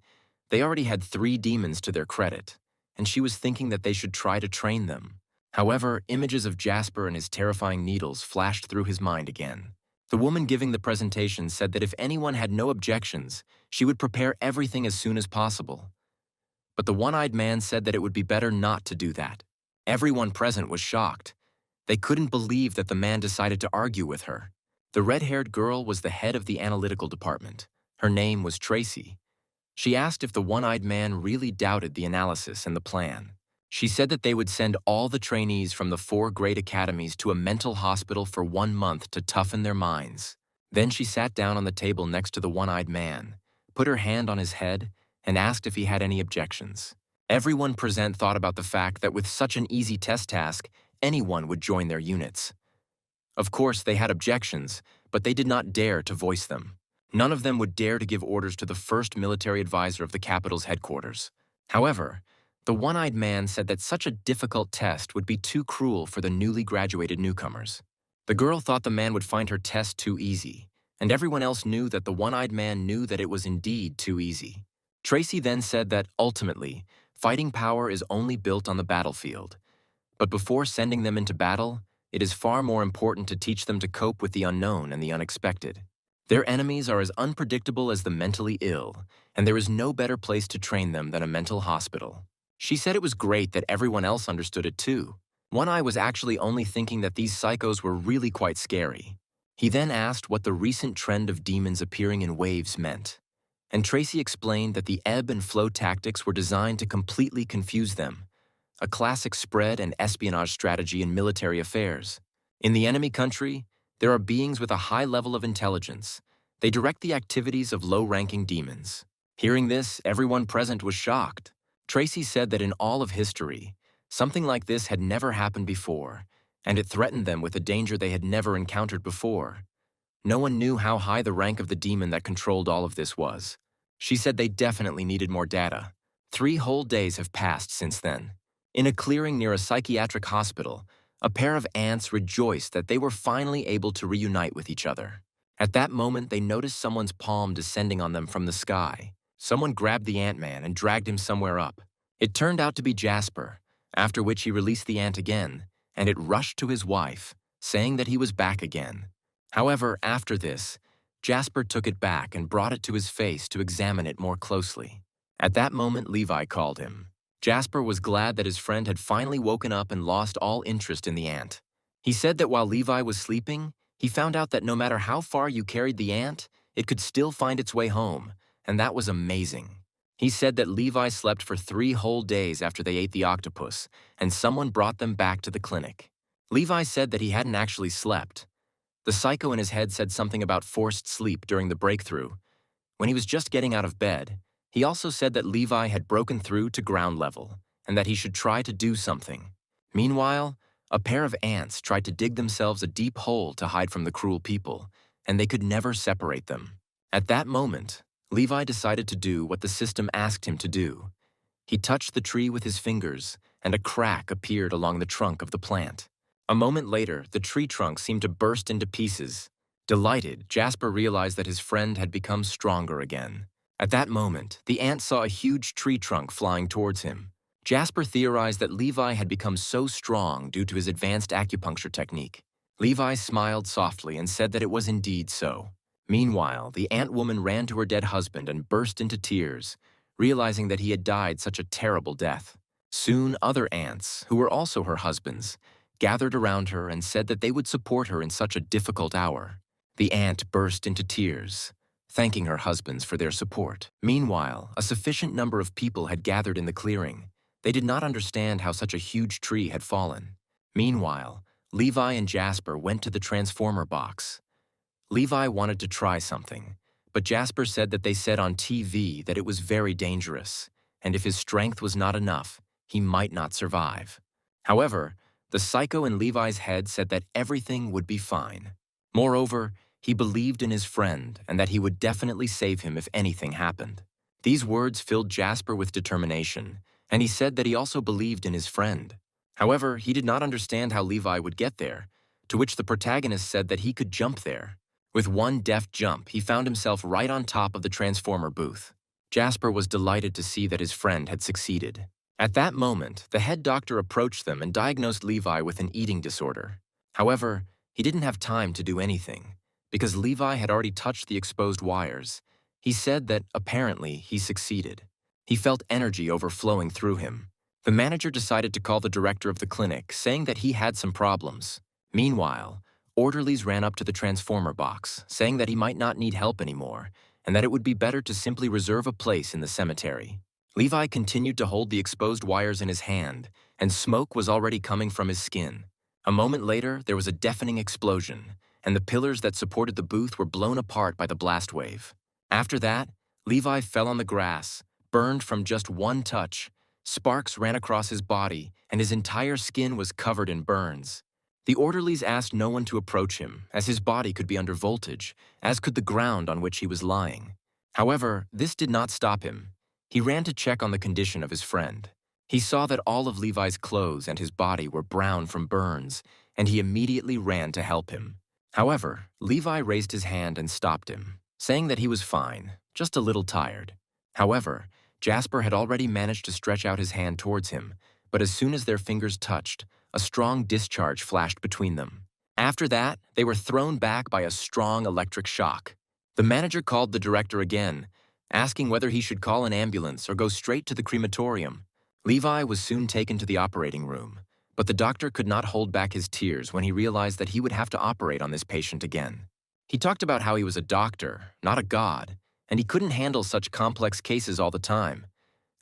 They already had 3 demons to their credit, and she was thinking that they should try to train them. However, images of Jasper and his terrifying needles flashed through his mind again. The woman giving the presentation said that if anyone had no objections, she would prepare everything as soon as possible. But the one-eyed man said that it would be better not to do that. Everyone present was shocked. They couldn't believe that the man decided to argue with her. The red-haired girl was the head of the analytical department. Her name was Tracy. She asked if the one-eyed man really doubted the analysis and the plan. She said that they would send all the trainees from the 4 great academies to a mental hospital for 1 month to toughen their minds. Then she sat down on the table next to the one-eyed man, put her hand on his head, and asked if he had any objections. Everyone present thought about the fact that with such an easy test task, anyone would join their units. Of course, they had objections, but they did not dare to voice them. None of them would dare to give orders to the first military advisor of the capital's headquarters. However, the one-eyed man said that such a difficult test would be too cruel for the newly graduated newcomers. The girl thought the man would find her test too easy, and everyone else knew that the one-eyed man knew that it was indeed too easy. Tracy then said that, ultimately, fighting power is only built on the battlefield. But before sending them into battle, it is far more important to teach them to cope with the unknown and the unexpected. Their enemies are as unpredictable as the mentally ill, and there is no better place to train them than a mental hospital. She said it was great that everyone else understood it too. One Eye was actually only thinking that these psychos were really quite scary. He then asked what the recent trend of demons appearing in waves meant. And Tracy explained that the ebb and flow tactics were designed to completely confuse them, a classic spread and espionage strategy in military affairs. In the enemy country, there are beings with a high level of intelligence. They direct the activities of low-ranking demons. Hearing this, everyone present was shocked. Tracy said that in all of history, something like this had never happened before, and it threatened them with a danger they had never encountered before. No one knew how high the rank of the demon that controlled all of this was. She said they definitely needed more data. 3 whole days have passed since then. In a clearing near a psychiatric hospital, a pair of ants rejoiced that they were finally able to reunite with each other. At that moment, they noticed someone's palm descending on them from the sky. Someone grabbed the ant-man and dragged him somewhere up. It turned out to be Jasper, after which he released the ant again, and it rushed to his wife, saying that he was back again. However, after this, Jasper took it back and brought it to his face to examine it more closely. At that moment, Levi called him. Jasper was glad that his friend had finally woken up and lost all interest in the ant. He said that while Levi was sleeping, he found out that no matter how far you carried the ant, it could still find its way home, and that was amazing. He said that Levi slept for 3 whole days after they ate the octopus, and someone brought them back to the clinic. Levi said that he hadn't actually slept. The psycho in his head said something about forced sleep during the breakthrough. When he was just getting out of bed, he also said that Levi had broken through to ground level, and that he should try to do something. Meanwhile, a pair of ants tried to dig themselves a deep hole to hide from the cruel people, and they could never separate them. At that moment, Levi decided to do what the system asked him to do. He touched the tree with his fingers, and a crack appeared along the trunk of the plant. A moment later, the tree trunk seemed to burst into pieces. Delighted, Jasper realized that his friend had become stronger again. At that moment, the ant saw a huge tree trunk flying towards him. Jasper theorized that Levi had become so strong due to his advanced acupuncture technique. Levi smiled softly and said that it was indeed so. Meanwhile, the ant woman ran to her dead husband and burst into tears, realizing that he had died such a terrible death. Soon, other ants, who were also her husbands, gathered around her and said that they would support her in such a difficult hour. The ant burst into tears, thanking her husbands for their support. Meanwhile, a sufficient number of people had gathered in the clearing. They did not understand how such a huge tree had fallen. Meanwhile, Levi and Jasper went to the transformer box. Levi wanted to try something, but Jasper said that they said on TV that it was very dangerous, and if his strength was not enough, he might not survive. However, the psycho in Levi's head said that everything would be fine. Moreover, he believed in his friend and that he would definitely save him if anything happened. These words filled Jasper with determination, and he said that he also believed in his friend. However, he did not understand how Levi would get there, to which the protagonist said that he could jump there. With one deft jump, he found himself right on top of the transformer booth. Jasper was delighted to see that his friend had succeeded. At that moment, the head doctor approached them and diagnosed Levi with an eating disorder. However, he didn't have time to do anything, because Levi had already touched the exposed wires. He said that, apparently, he succeeded. He felt energy overflowing through him. The manager decided to call the director of the clinic, saying that he had some problems. Meanwhile, orderlies ran up to the transformer box, saying that he might not need help anymore, and that it would be better to simply reserve a place in the cemetery. Levi continued to hold the exposed wires in his hand, and smoke was already coming from his skin. A moment later, there was a deafening explosion, and the pillars that supported the booth were blown apart by the blast wave. After that, Levi fell on the grass, burned from just one touch. Sparks ran across his body, and his entire skin was covered in burns. The orderlies asked no one to approach him, as his body could be under voltage, as could the ground on which he was lying. However, this did not stop him. He ran to check on the condition of his friend. He saw that all of Levi's clothes and his body were brown from burns, and he immediately ran to help him. However, Levi raised his hand and stopped him, saying that he was fine, just a little tired. However, Jasper had already managed to stretch out his hand towards him, but as soon as their fingers touched, a strong discharge flashed between them. After that, they were thrown back by a strong electric shock. The manager called the director again, asking whether he should call an ambulance or go straight to the crematorium. Levi was soon taken to the operating room, but the doctor could not hold back his tears when he realized that he would have to operate on this patient again. He talked about how he was a doctor, not a god, and he couldn't handle such complex cases all the time.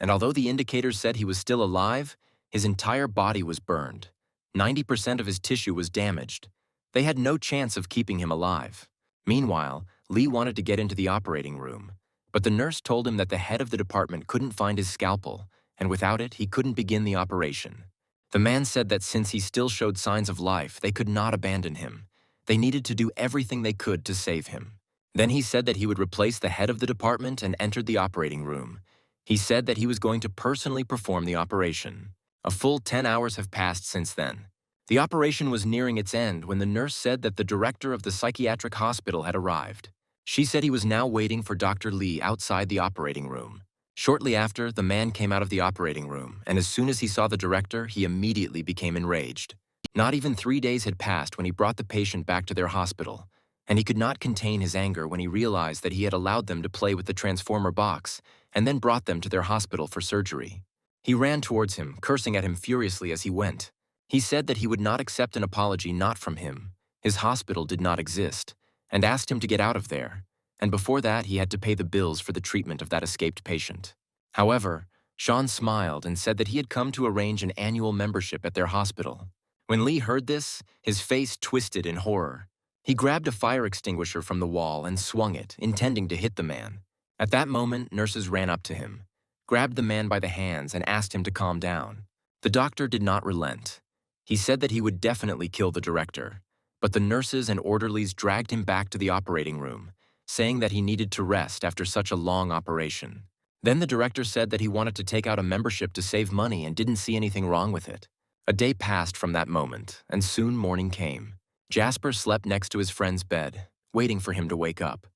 And although the indicators said he was still alive, his entire body was burned. 90% of his tissue was damaged. They had no chance of keeping him alive. Meanwhile, Lee wanted to get into the operating room, but the nurse told him that the head of the department couldn't find his scalpel, and without it, he couldn't begin the operation. The man said that since he still showed signs of life, they could not abandon him. They needed to do everything they could to save him. Then he said that he would replace the head of the department and entered the operating room. He said that he was going to personally perform the operation. A full 10 hours have passed since then. The operation was nearing its end when the nurse said that the director of the psychiatric hospital had arrived. She said he was now waiting for Dr. Lee outside the operating room. Shortly after, the man came out of the operating room, and as soon as he saw the director, he immediately became enraged. Not even 3 days had passed when he brought the patient back to their hospital, and he could not contain his anger when he realized that he had allowed them to play with the transformer box and then brought them to their hospital for surgery. He ran towards him, cursing at him furiously as he went. He said that he would not accept an apology not from him. His hospital did not exist, and asked him to get out of there. And before that, he had to pay the bills for the treatment of that escaped patient. However, Sean smiled and said that he had come to arrange an annual membership at their hospital. When Lee heard this, his face twisted in horror. He grabbed a fire extinguisher from the wall and swung it, intending to hit the man. At that moment, nurses ran up to him, grabbed the man by the hands and asked him to calm down. The doctor did not relent. He said that he would definitely kill the director, but the nurses and orderlies dragged him back to the operating room, saying that he needed to rest after such a long operation. Then the director said that he wanted to take out a membership to save money and didn't see anything wrong with it. A day passed from that moment, and soon morning came. Jasper slept next to his friend's bed, waiting for him to wake up.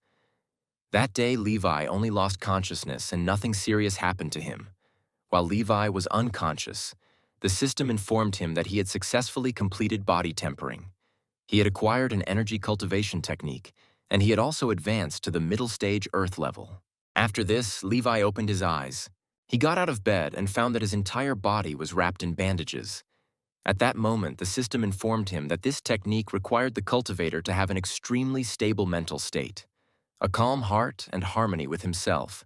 That day, Levi only lost consciousness and nothing serious happened to him. While Levi was unconscious, the system informed him that he had successfully completed body tempering. He had acquired an energy cultivation technique, and he had also advanced to the middle stage Earth level. After this, Levi opened his eyes. He got out of bed and found that his entire body was wrapped in bandages. At that moment, the system informed him that this technique required the cultivator to have an extremely stable mental state, a calm heart and harmony with himself.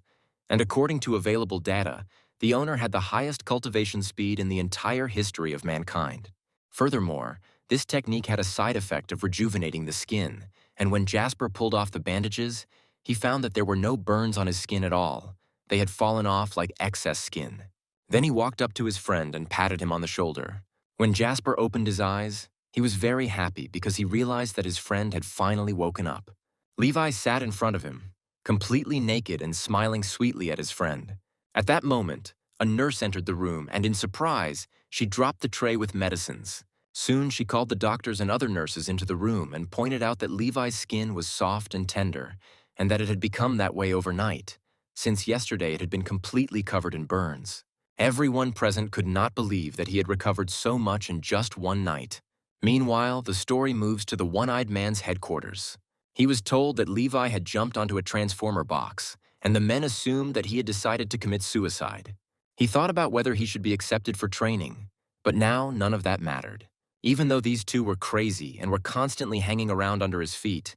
And according to available data, the owner had the highest cultivation speed in the entire history of mankind. Furthermore, this technique had a side effect of rejuvenating the skin, and when Jasper pulled off the bandages, he found that there were no burns on his skin at all. They had fallen off like excess skin. Then he walked up to his friend and patted him on the shoulder. When Jasper opened his eyes, he was very happy because he realized that his friend had finally woken up. Levi sat in front of him, completely naked and smiling sweetly at his friend. At that moment, a nurse entered the room and in surprise, she dropped the tray with medicines. Soon she called the doctors and other nurses into the room and pointed out that Levi's skin was soft and tender, and that it had become that way overnight. Since yesterday it had been completely covered in burns. Everyone present could not believe that he had recovered so much in just one night. Meanwhile, the story moves to the one-eyed man's headquarters. He was told that Levi had jumped onto a transformer box, and the men assumed that he had decided to commit suicide. He thought about whether he should be accepted for training, but now none of that mattered. Even though these two were crazy and were constantly hanging around under his feet,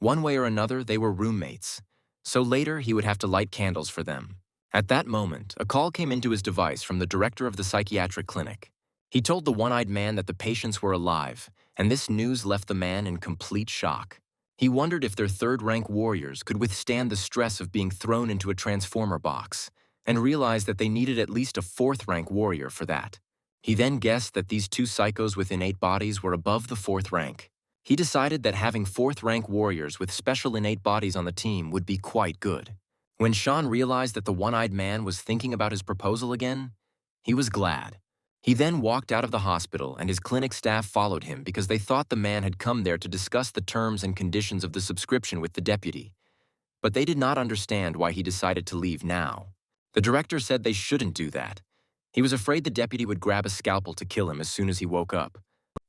one way or another they were roommates, so later he would have to light candles for them. At that moment, a call came into his device from the director of the psychiatric clinic. He told the one-eyed man that the patients were alive, and this news left the man in complete shock. He wondered if their third-rank warriors could withstand the stress of being thrown into a transformer box, and realized that they needed at least a fourth-rank warrior for that. He then guessed that these two psychos with innate bodies were above the fourth rank. He decided that having fourth-rank warriors with special innate bodies on the team would be quite good. When Sean realized that the one-eyed man was thinking about his proposal again, he was glad. He then walked out of the hospital, and his clinic staff followed him because they thought the man had come there to discuss the terms and conditions of the subscription with the deputy. But they did not understand why he decided to leave now. The director said they shouldn't do that. He was afraid the deputy would grab a scalpel to kill him as soon as he woke up.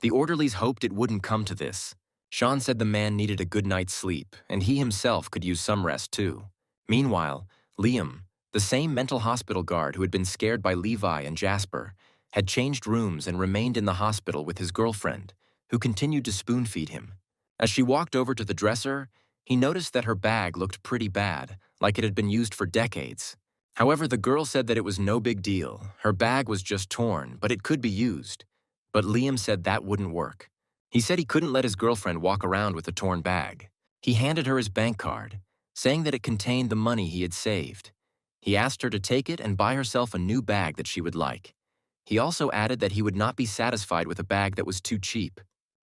The orderlies hoped it wouldn't come to this. Sean said the man needed a good night's sleep, and he himself could use some rest too. Meanwhile, Liam, the same mental hospital guard who had been scared by Levi and Jasper, had changed rooms and remained in the hospital with his girlfriend, who continued to spoon-feed him. As she walked over to the dresser, he noticed that her bag looked pretty bad, like it had been used for decades. However, the girl said that it was no big deal. Her bag was just torn, but it could be used. But Liam said that wouldn't work. He said he couldn't let his girlfriend walk around with a torn bag. He handed her his bank card, saying that it contained the money he had saved. He asked her to take it and buy herself a new bag that she would like. He also added that he would not be satisfied with a bag that was too cheap.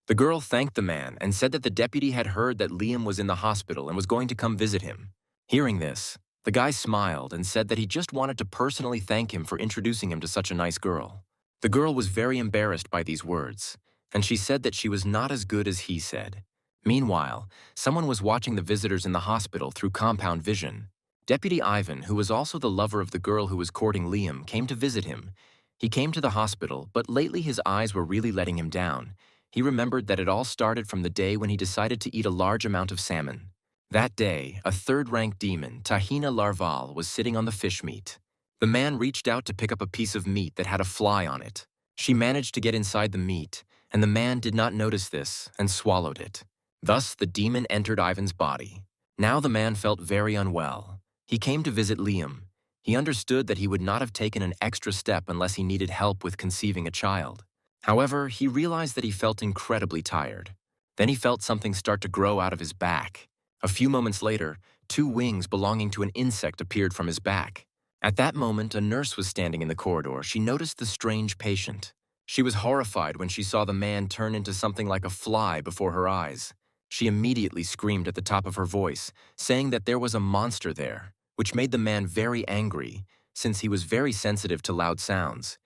The girl thanked the man and said that the deputy had heard that Liam was in the hospital and was going to come visit him. Hearing this, the guy smiled and said that he just wanted to personally thank him for introducing him to such a nice girl. The girl was very embarrassed by these words, and she said that she was not as good as he said. Meanwhile, someone was watching the visitors in the hospital through compound vision. Deputy Ivan, who was also the lover of the girl who was courting Liam, came to visit him. He came to the hospital, but lately his eyes were really letting him down. He remembered that it all started from the day when he decided to eat a large amount of salmon. That day, a third-rank demon, Tahina Larval, was sitting on the fish meat. The man reached out to pick up a piece of meat that had a fly on it. She managed to get inside the meat, and the man did not notice this and swallowed it. Thus, the demon entered Ivan's body. Now the man felt very unwell. He came to visit Liam. He understood that he would not have taken an extra step unless he needed help with conceiving a child. However, he realized that he felt incredibly tired. Then he felt something start to grow out of his back. A few moments later, 2 wings belonging to an insect appeared from his back. At that moment, a nurse was standing in the corridor. She noticed the strange patient. She was horrified when she saw the man turn into something like a fly before her eyes. She immediately screamed at the top of her voice, saying that there was a monster there, which made the man very angry, since he was very sensitive to loud sounds.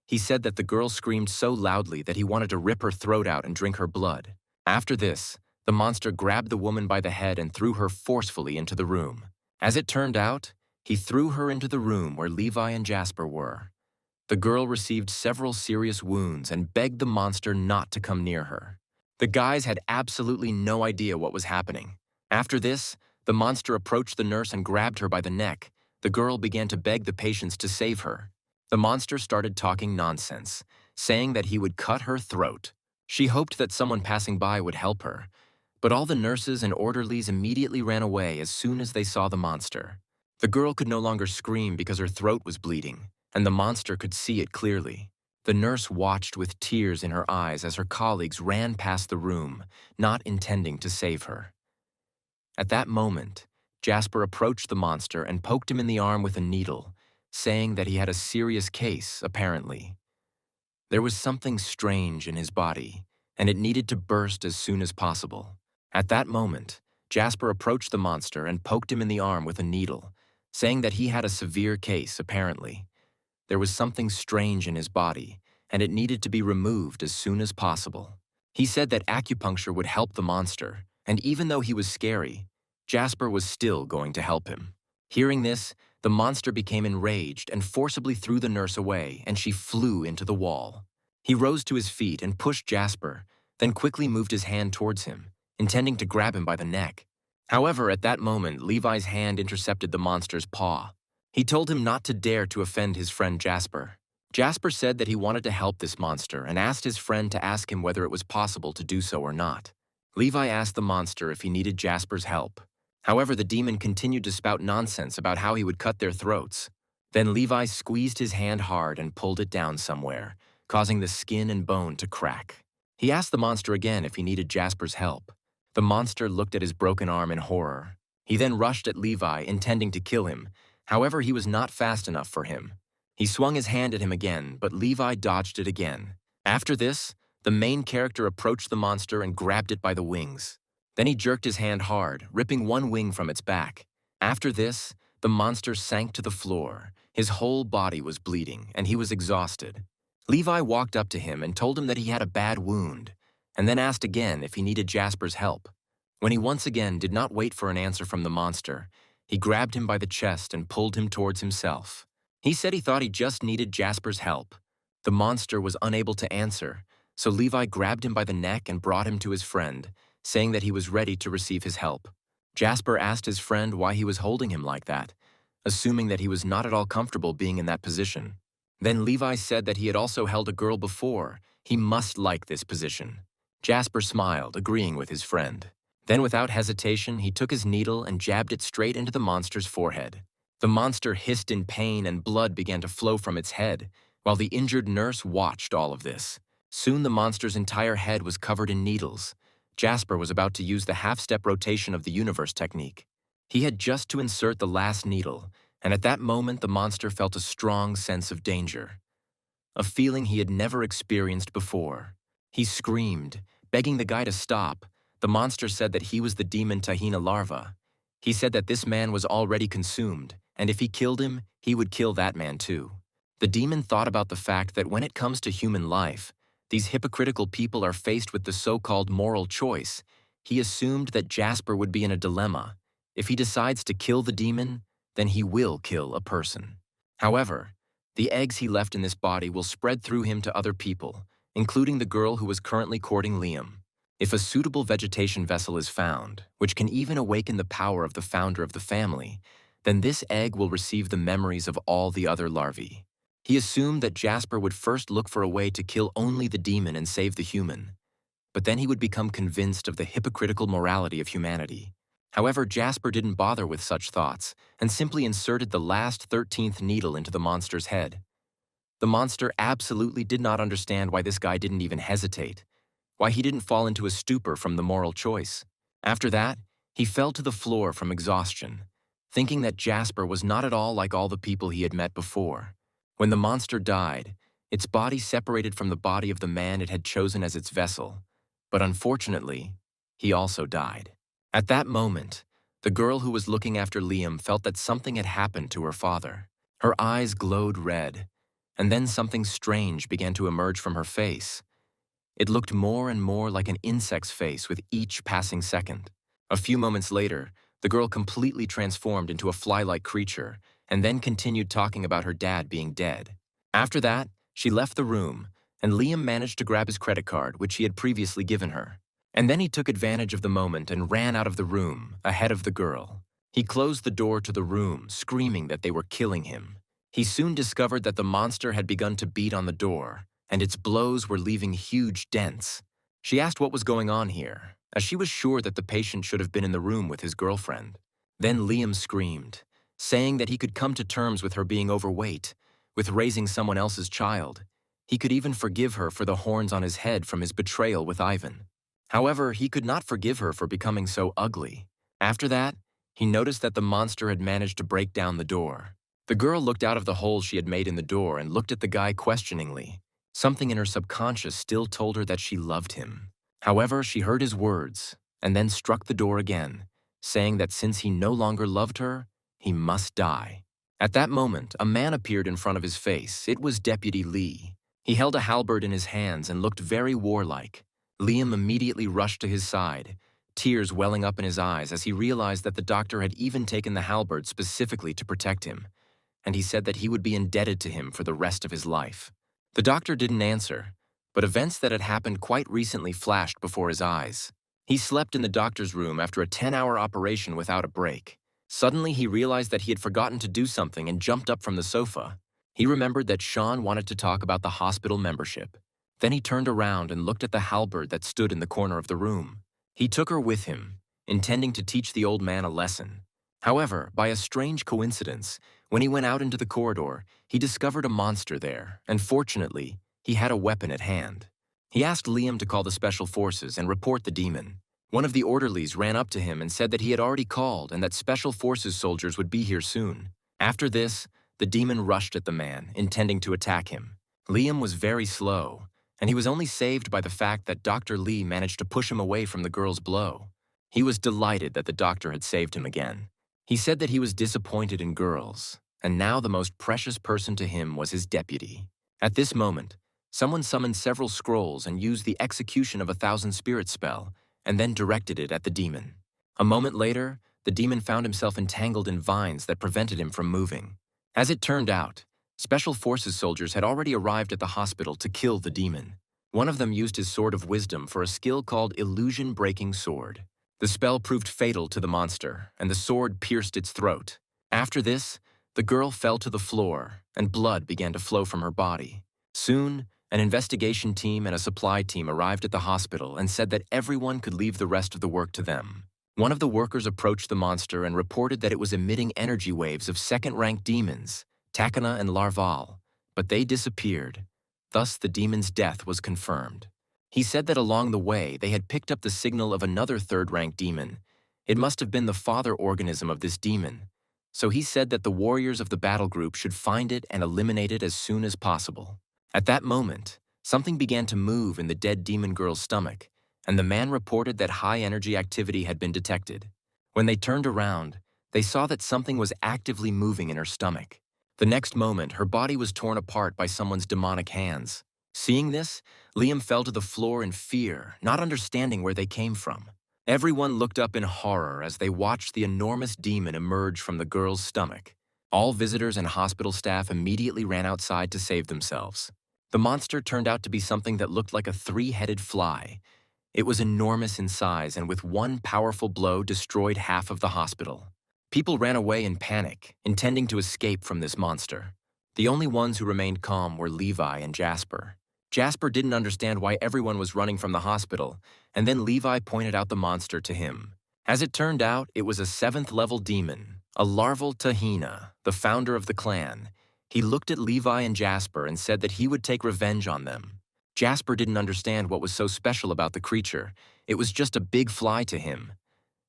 He said that the girl screamed so loudly that he wanted to rip her throat out and drink her blood. After this, the monster grabbed the woman by the head and threw her forcefully into the room. As it turned out, he threw her into the room where Levi and Jasper were. The girl received several serious wounds and begged the monster not to come near her. The guys had absolutely no idea what was happening. After this, the monster approached the nurse and grabbed her by the neck. The girl began to beg the patients to save her. The monster started talking nonsense, saying that he would cut her throat. She hoped that someone passing by would help her, but all the nurses and orderlies immediately ran away as soon as they saw the monster. The girl could no longer scream because her throat was bleeding, and the monster could see it clearly. The nurse watched with tears in her eyes as her colleagues ran past the room, not intending to save her. At that moment, Jasper approached the monster and poked him in the arm with a needle, saying that he had a serious case, apparently. There was something strange in his body, and it needed to burst as soon as possible. At that moment, Jasper approached the monster and poked him in the arm with a needle, saying that he had a severe case, apparently. There was something strange in his body, and it needed to be removed as soon as possible. He said that acupuncture would help the monster, and even though he was scary, Jasper was still going to help him. Hearing this, the monster became enraged and forcibly threw the nurse away, and she flew into the wall. He rose to his feet and pushed Jasper, then quickly moved his hand towards him, intending to grab him by the neck. However, at that moment, Levi's hand intercepted the monster's paw. He told him not to dare to offend his friend Jasper. Jasper said that he wanted to help this monster and asked his friend to ask him whether it was possible to do so or not. Levi asked the monster if he needed Jasper's help. However, the demon continued to spout nonsense about how he would cut their throats. Then Levi squeezed his hand hard and pulled it down somewhere, causing the skin and bone to crack. He asked the monster again if he needed Jasper's help. The monster looked at his broken arm in horror. He then rushed at Levi, intending to kill him. However, he was not fast enough for him. He swung his hand at him again, but Levi dodged it again. After this, the main character approached the monster and grabbed it by the wings. Then he jerked his hand hard, ripping one wing from its back. After this, the monster sank to the floor. His whole body was bleeding, and he was exhausted. Levi walked up to him and told him that he had a bad wound, and then asked again if he needed Jasper's help. When he once again did not wait for an answer from the monster, he grabbed him by the chest and pulled him towards himself. He said he thought he just needed Jasper's help. The monster was unable to answer, so Levi grabbed him by the neck and brought him to his friend, saying that he was ready to receive his help. Jasper asked his friend why he was holding him like that, assuming that he was not at all comfortable being in that position. Then Levi said that he had also held a girl before. He must like this position. Jasper smiled, agreeing with his friend. Then without hesitation, he took his needle and jabbed it straight into the monster's forehead. The monster hissed in pain and blood began to flow from its head, while the injured nurse watched all of this. Soon the monster's entire head was covered in needles. Jasper was about to use the half-step rotation of the universe technique. He had just to insert the last needle, and at that moment the monster felt a strong sense of danger. A feeling he had never experienced before. He screamed, begging the guy to stop. The monster said that he was the demon Tahina larva. He said that this man was already consumed, and if he killed him, he would kill that man too. The demon thought about the fact that when it comes to human life, these hypocritical people are faced with the so-called moral choice. He assumed that Jasper would be in a dilemma. If he decides to kill the demon, then he will kill a person. However, the eggs he left in this body will spread through him to other people, including the girl who was currently courting Liam. If a suitable vegetation vessel is found, which can even awaken the power of the founder of the family, then this egg will receive the memories of all the other larvae. He assumed that Jasper would first look for a way to kill only the demon and save the human, but then he would become convinced of the hypocritical morality of humanity. However, Jasper didn't bother with such thoughts and simply inserted the last 13th needle into the monster's head. The monster absolutely did not understand why this guy didn't even hesitate, why he didn't fall into a stupor from the moral choice. After that, he fell to the floor from exhaustion, thinking that Jasper was not at all like all the people he had met before. When the monster died, its body separated from the body of the man it had chosen as its vessel, but unfortunately, he also died. At that moment, the girl who was looking after Liam felt that something had happened to her father. Her eyes glowed red, and then something strange began to emerge from her face. It looked more and more like an insect's face with each passing second. A few moments later, the girl completely transformed into a fly-like creature and then continued talking about her dad being dead. After that, she left the room, and Liam managed to grab his credit card, which he had previously given her. And then he took advantage of the moment and ran out of the room, ahead of the girl. He closed the door to the room, screaming that they were killing him. He soon discovered that the monster had begun to beat on the door, and its blows were leaving huge dents. She asked what was going on here, as she was sure that the patient should have been in the room with his girlfriend. Then Liam screamed, saying that he could come to terms with her being overweight, with raising someone else's child. He could even forgive her for the horns on his head from his betrayal with Ivan. However, he could not forgive her for becoming so ugly. After that, he noticed that the monster had managed to break down the door. The girl looked out of the hole she had made in the door and looked at the guy questioningly. Something in her subconscious still told her that she loved him. However, she heard his words and then struck the door again, saying that since he no longer loved her, he must die. At that moment, a man appeared in front of his face. It was Deputy Lee. He held a halberd in his hands and looked very warlike. Liam immediately rushed to his side, tears welling up in his eyes as he realized that the doctor had even taken the halberd specifically to protect him, and he said that he would be indebted to him for the rest of his life. The doctor didn't answer, but events that had happened quite recently flashed before his eyes. He slept in the doctor's room after a 10-hour operation without a break. Suddenly, he realized that he had forgotten to do something and jumped up from the sofa. He remembered that Sean wanted to talk about the hospital membership. Then he turned around and looked at the halberd that stood in the corner of the room. He took her with him, intending to teach the old man a lesson. However, by a strange coincidence, when he went out into the corridor, he discovered a monster there, and fortunately, he had a weapon at hand. He asked Liam to call the special forces and report the demon. One of the orderlies ran up to him and said that he had already called and that special forces soldiers would be here soon. After this, the demon rushed at the man, intending to attack him. Liam was very slow, and he was only saved by the fact that Dr. Lee managed to push him away from the girl's blow. He was delighted that the doctor had saved him again. He said that he was disappointed in girls, and now the most precious person to him was his deputy. At this moment, someone summoned several scrolls and used the execution of 1,000 spirit spell, and then directed it at the demon. A moment later, the demon found himself entangled in vines that prevented him from moving. As it turned out, special forces soldiers had already arrived at the hospital to kill the demon. One of them used his sword of wisdom for a skill called Illusion Breaking Sword. The spell proved fatal to the monster, and the sword pierced its throat. After this, the girl fell to the floor, and blood began to flow from her body. Soon, an investigation team and a supply team arrived at the hospital and said that everyone could leave the rest of the work to them. One of the workers approached the monster and reported that it was emitting energy waves of second-rank demons, Takana and Larval, but they disappeared. Thus, the demon's death was confirmed. He said that along the way, they had picked up the signal of another third-rank demon. It must have been the father organism of this demon. So he said that the warriors of the battle group should find it and eliminate it as soon as possible. At that moment, something began to move in the dead demon girl's stomach, and the man reported that high-energy activity had been detected. When they turned around, they saw that something was actively moving in her stomach. The next moment, her body was torn apart by someone's demonic hands. Seeing this, Liam fell to the floor in fear, not understanding where they came from. Everyone looked up in horror as they watched the enormous demon emerge from the girl's stomach. All visitors and hospital staff immediately ran outside to save themselves. The monster turned out to be something that looked like a 3-headed fly. It was enormous in size and with one powerful blow destroyed half of the hospital. People ran away in panic, intending to escape from this monster. The only ones who remained calm were Levi and Jasper. Jasper didn't understand why everyone was running from the hospital, and then Levi pointed out the monster to him. As it turned out, it was a 7th-level demon, a larval Tahina, the founder of the clan. He looked at Levi and Jasper and said that he would take revenge on them. Jasper didn't understand what was so special about the creature. It was just a big fly to him.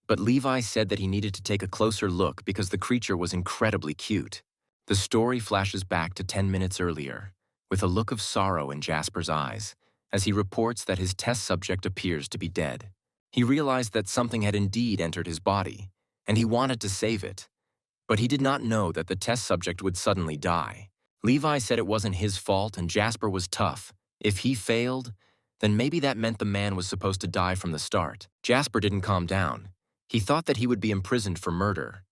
But Levi said that he needed to take a closer look because the creature was incredibly cute. The story flashes back to 10 minutes earlier, with a look of sorrow in Jasper's eyes, as he reports that his test subject appears to be dead. He realized that something had indeed entered his body, and he wanted to save it. But he did not know that the test subject would suddenly die. Levi said it wasn't his fault and Jasper was tough. If he failed, then maybe that meant the man was supposed to die from the start. Jasper didn't calm down. He thought that he would be imprisoned for murder.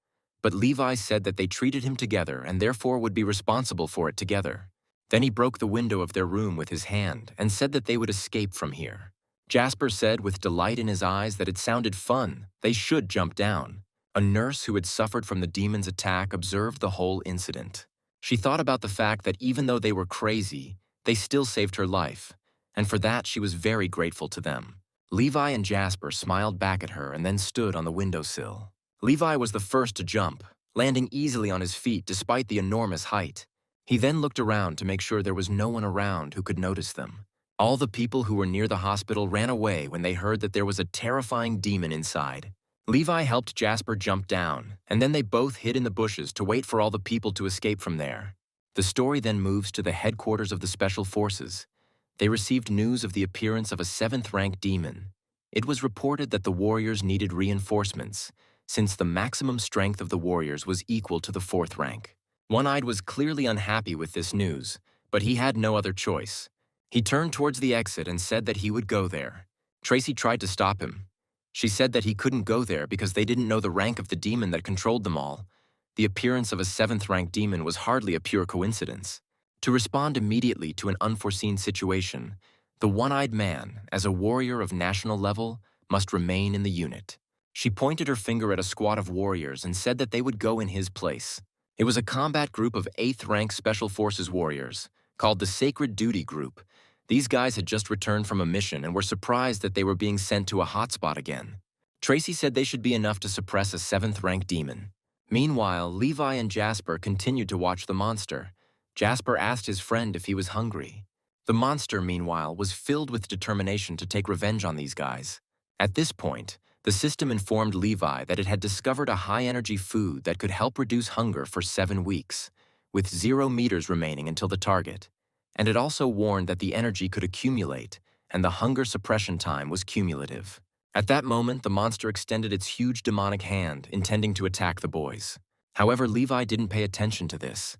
But Levi said that they treated him together and therefore would be responsible for it together. Then he broke the window of their room with his hand and said that they would escape from here. Jasper said with delight in his eyes that it sounded fun. They should jump down. A nurse who had suffered from the demon's attack observed the whole incident. She thought about the fact that even though they were crazy, they still saved her life, and for that she was very grateful to them. Levi and Jasper smiled back at her and then stood on the windowsill. Levi was the first to jump, landing easily on his feet despite the enormous height. He then looked around to make sure there was no one around who could notice them. All the people who were near the hospital ran away when they heard that there was a terrifying demon inside. Levi helped Jasper jump down, and then they both hid in the bushes to wait for all the people to escape from there. The story then moves to the headquarters of the Special Forces. They received news of the appearance of a 7th-rank demon. It was reported that the warriors needed reinforcements, since the maximum strength of the warriors was equal to the 4th rank. One-Eyed was clearly unhappy with this news, but he had no other choice. He turned towards the exit and said that he would go there. Tracy tried to stop him. She said that he couldn't go there because they didn't know the rank of the demon that controlled them all. The appearance of a 7th-rank demon was hardly a pure coincidence. To respond immediately to an unforeseen situation, the one-eyed man, as a warrior of national level, must remain in the unit. She pointed her finger at a squad of warriors and said that they would go in his place. It was a combat group of 8th-rank Special Forces warriors, called the Sacred Duty Group. These guys had just returned from a mission and were surprised that they were being sent to a hotspot again. Tracy said they should be enough to suppress a 7th-rank demon. Meanwhile, Levi and Jasper continued to watch the monster. Jasper asked his friend if he was hungry. The monster, meanwhile, was filled with determination to take revenge on these guys. At this point, the system informed Levi that it had discovered a high-energy food that could help reduce hunger for 7 weeks, with 0 meters remaining until the target. And it also warned that the energy could accumulate, and the hunger suppression time was cumulative. At that moment, the monster extended its huge demonic hand, intending to attack the boys. However, Levi didn't pay attention to this.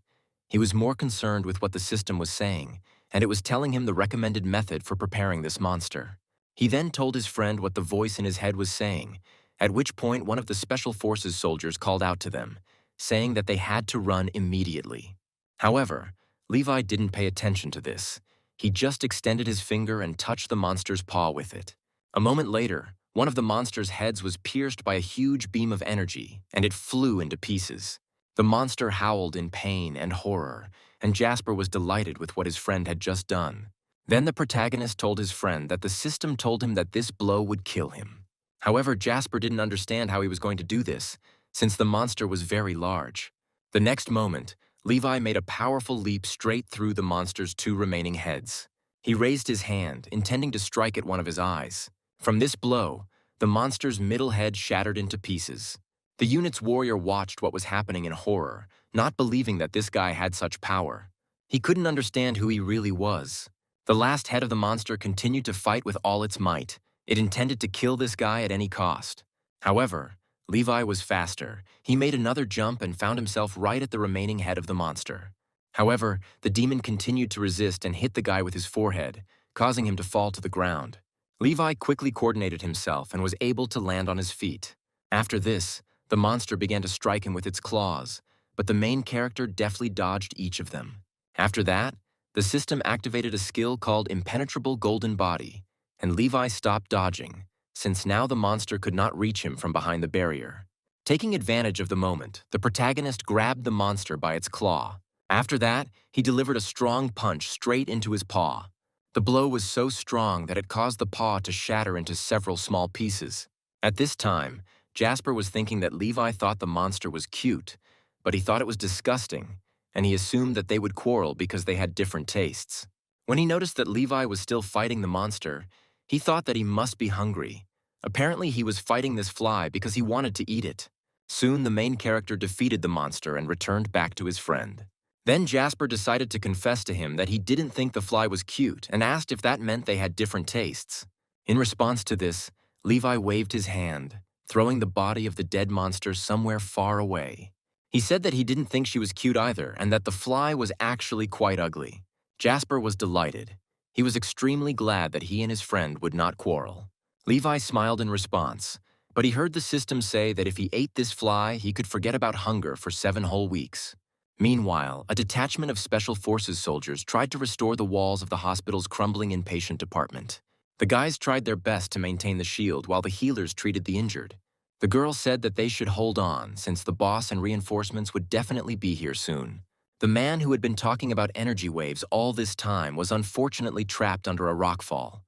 He was more concerned with what the system was saying, and it was telling him the recommended method for preparing this monster. He then told his friend what the voice in his head was saying, at which point one of the Special Forces soldiers called out to them, saying that they had to run immediately. However, Levi didn't pay attention to this. He just extended his finger and touched the monster's paw with it. A moment later, one of the monster's heads was pierced by a huge beam of energy, and it flew into pieces. The monster howled in pain and horror, and Jasper was delighted with what his friend had just done. Then the protagonist told his friend that the system told him that this blow would kill him. However, Jasper didn't understand how he was going to do this, since the monster was very large. The next moment, Levi made a powerful leap straight through the monster's 2 remaining heads. He raised his hand, intending to strike at one of his eyes. From this blow, the monster's middle head shattered into pieces. The unit's warrior watched what was happening in horror, not believing that this guy had such power. He couldn't understand who he really was. The last head of the monster continued to fight with all its might. It intended to kill this guy at any cost. However, Levi was faster. He made another jump and found himself right at the remaining head of the monster. However, the demon continued to resist and hit the guy with his forehead, causing him to fall to the ground. Levi quickly coordinated himself and was able to land on his feet. After this, the monster began to strike him with its claws, but the main character deftly dodged each of them. After that, the system activated a skill called Impenetrable Golden Body, and Levi stopped dodging, since now the monster could not reach him from behind the barrier. Taking advantage of the moment, the protagonist grabbed the monster by its claw. After that, he delivered a strong punch straight into his paw. The blow was so strong that it caused the paw to shatter into several small pieces. At this time, Jasper was thinking that Levi thought the monster was cute, but he thought it was disgusting, and he assumed that they would quarrel because they had different tastes. When he noticed that Levi was still fighting the monster, he thought that he must be hungry. Apparently, he was fighting this fly because he wanted to eat it. Soon, the main character defeated the monster and returned back to his friend. Then Jasper decided to confess to him that he didn't think the fly was cute and asked if that meant they had different tastes. In response to this, Levi waved his hand, throwing the body of the dead monster somewhere far away. He said that he didn't think she was cute either and that the fly was actually quite ugly. Jasper was delighted. He was extremely glad that he and his friend would not quarrel. Levi smiled in response, but he heard the system say that if he ate this fly, he could forget about hunger for 7 whole weeks. Meanwhile, a detachment of Special Forces soldiers tried to restore the walls of the hospital's crumbling inpatient department. The guys tried their best to maintain the shield while the healers treated the injured. The girl said that they should hold on since the boss and reinforcements would definitely be here soon. The man who had been talking about energy waves all this time was unfortunately trapped under a rockfall.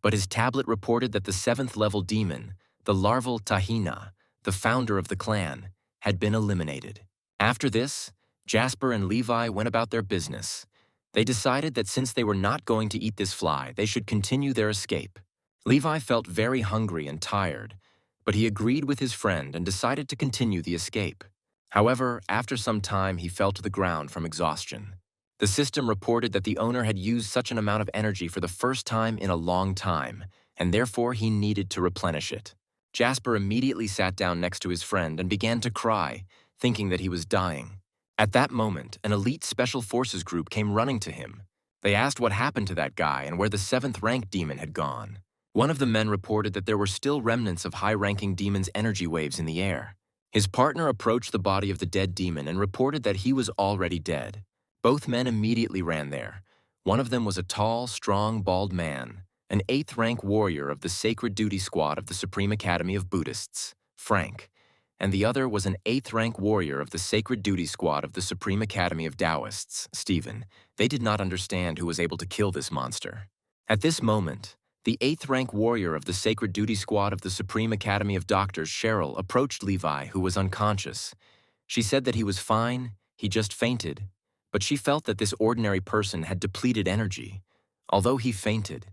But his tablet reported that the 7th-level demon, the larval Tahina, the founder of the clan, had been eliminated. After this, Jasper and Levi went about their business. They decided that since they were not going to eat this fly, they should continue their escape. Levi felt very hungry and tired, but he agreed with his friend and decided to continue the escape. However, after some time, he fell to the ground from exhaustion. The system reported that the owner had used such an amount of energy for the first time in a long time, and therefore he needed to replenish it. Jasper immediately sat down next to his friend and began to cry, thinking that he was dying. At that moment, an elite Special Forces group came running to him. They asked what happened to that guy and where the 7th rank demon had gone. One of the men reported that there were still remnants of high-ranking demon's energy waves in the air. His partner approached the body of the dead demon and reported that he was already dead. Both men immediately ran there. One of them was a tall, strong, bald man, an 8th rank warrior of the Sacred Duty Squad of the Supreme Academy of Buddhists, Frank, and the other was an 8th rank warrior of the Sacred Duty Squad of the Supreme Academy of Taoists, Stephen. They did not understand who was able to kill this monster. At this moment, the 8th rank warrior of the Sacred Duty Squad of the Supreme Academy of Doctors, Cheryl, approached Levi, who was unconscious. She said that he was fine, he just fainted, but she felt that this ordinary person had depleted energy. Although he fainted,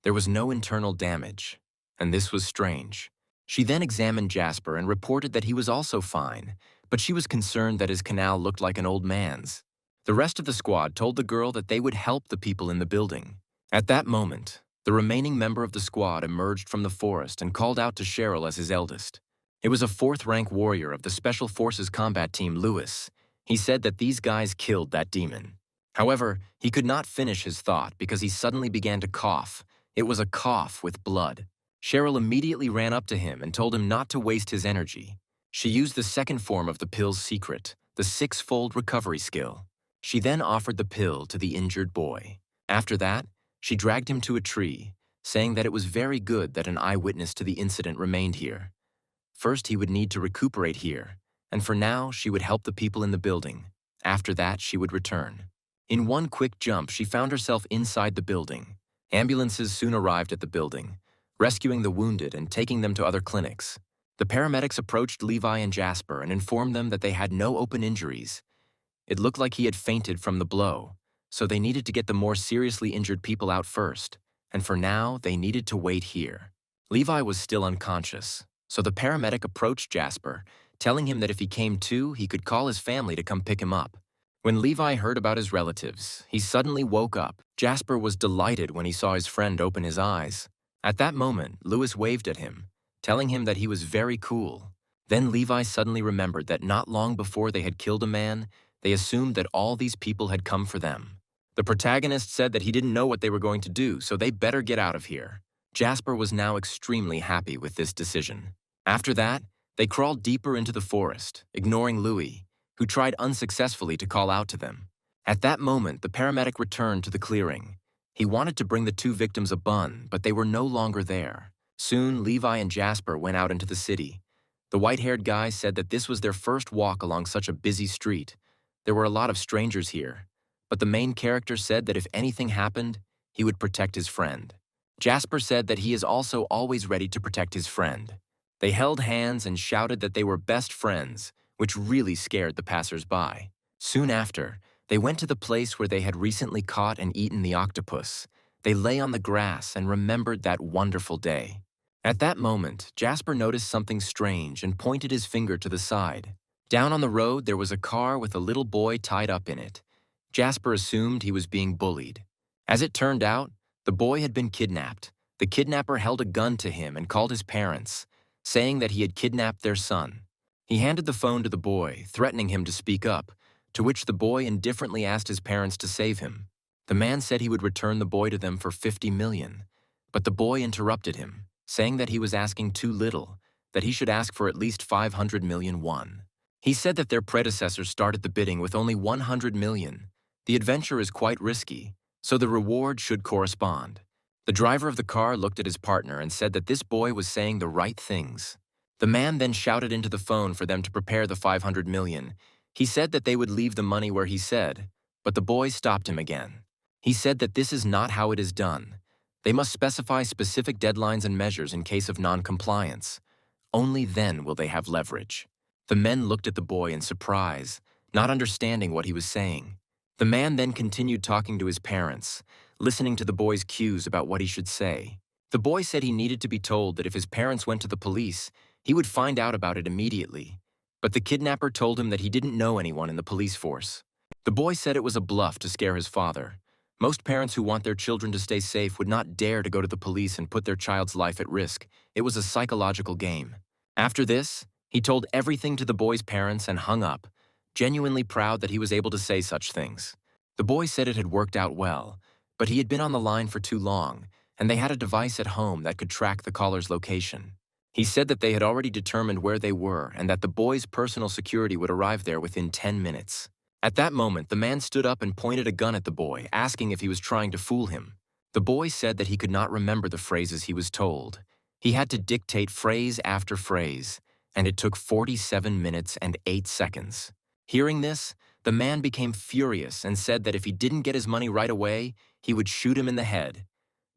there was no internal damage, and this was strange. She then examined Jasper and reported that he was also fine, but she was concerned that his canal looked like an old man's. The rest of the squad told the girl that they would help the people in the building. At that moment, the remaining member of the squad emerged from the forest and called out to Cheryl as his eldest. It was a 4th rank warrior of the Special Forces Combat Team, Lewis. He said that these guys killed that demon. However, he could not finish his thought because he suddenly began to cough. It was a cough with blood. Cheryl immediately ran up to him and told him not to waste his energy. She used the second form of the pill's secret, the 6-fold recovery skill. She then offered the pill to the injured boy. After that, she dragged him to a tree, saying that it was very good that an eyewitness to the incident remained here. First, he would need to recuperate here, and for now, she would help the people in the building. After that, she would return. In one quick jump, she found herself inside the building. Ambulances soon arrived at the building, rescuing the wounded and taking them to other clinics. The paramedics approached Levi and Jasper and informed them that they had no open injuries. It looked like he had fainted from the blow, so they needed to get the more seriously injured people out first, and for now, they needed to wait here. Levi was still unconscious, so the paramedic approached Jasper, telling him that if he came to, he could call his family to come pick him up. When Levi heard about his relatives, he suddenly woke up. Jasper was delighted when he saw his friend open his eyes. At that moment, Lewis waved at him, telling him that he was very cool. Then Levi suddenly remembered that not long before they had killed a man, they assumed that all these people had come for them. The protagonist said that he didn't know what they were going to do, so they better get out of here. Jasper was now extremely happy with this decision. After that, they crawled deeper into the forest, ignoring Louis, who tried unsuccessfully to call out to them. At that moment, the paramedic returned to the clearing. He wanted to bring the 2 victims a bun, but they were no longer there. Soon, Levi and Jasper went out into the city. The white-haired guy said that this was their first walk along such a busy street. There were a lot of strangers here, but the main character said that if anything happened, he would protect his friend. Jasper said that he is also always ready to protect his friend. They held hands and shouted that they were best friends, which really scared the passers-by. Soon after, they went to the place where they had recently caught and eaten the octopus. They lay on the grass and remembered that wonderful day. At that moment, Jasper noticed something strange and pointed his finger to the side. Down on the road, there was a car with a little boy tied up in it. Jasper assumed he was being bullied. As it turned out, the boy had been kidnapped. The kidnapper held a gun to him and called his parents, saying that he had kidnapped their son. He handed the phone to the boy, threatening him to speak up, to which the boy indifferently asked his parents to save him. The man said he would return the boy to them for 50 million, but the boy interrupted him, saying that he was asking too little, that he should ask for at least 500 million won. He said that their predecessors started the bidding with only 100 million. The adventure is quite risky, so the reward should correspond. The driver of the car looked at his partner and said that this boy was saying the right things. The man then shouted into the phone for them to prepare the 500 million. He said that they would leave the money where he said, but the boy stopped him again. He said that this is not how it is done. They must specify specific deadlines and measures in case of non-compliance. Only then will they have leverage. The men looked at the boy in surprise, not understanding what he was saying. The man then continued talking to his parents, listening to the boy's cues about what he should say. The boy said he needed to be told that if his parents went to the police, he would find out about it immediately. But the kidnapper told him that he didn't know anyone in the police force. The boy said it was a bluff to scare his father. Most parents who want their children to stay safe would not dare to go to the police and put their child's life at risk. It was a psychological game. After this, he told everything to the boy's parents and hung up, genuinely proud that he was able to say such things. The boy said it had worked out well, but he had been on the line for too long, and they had a device at home that could track the caller's location. He said that they had already determined where they were and that the boy's personal security would arrive there within 10 minutes. At that moment, the man stood up and pointed a gun at the boy, asking if he was trying to fool him. The boy said that he could not remember the phrases he was told. He had to dictate phrase after phrase, and it took 47 minutes and 8 seconds. Hearing this, the man became furious and said that if he didn't get his money right away, he would shoot him in the head.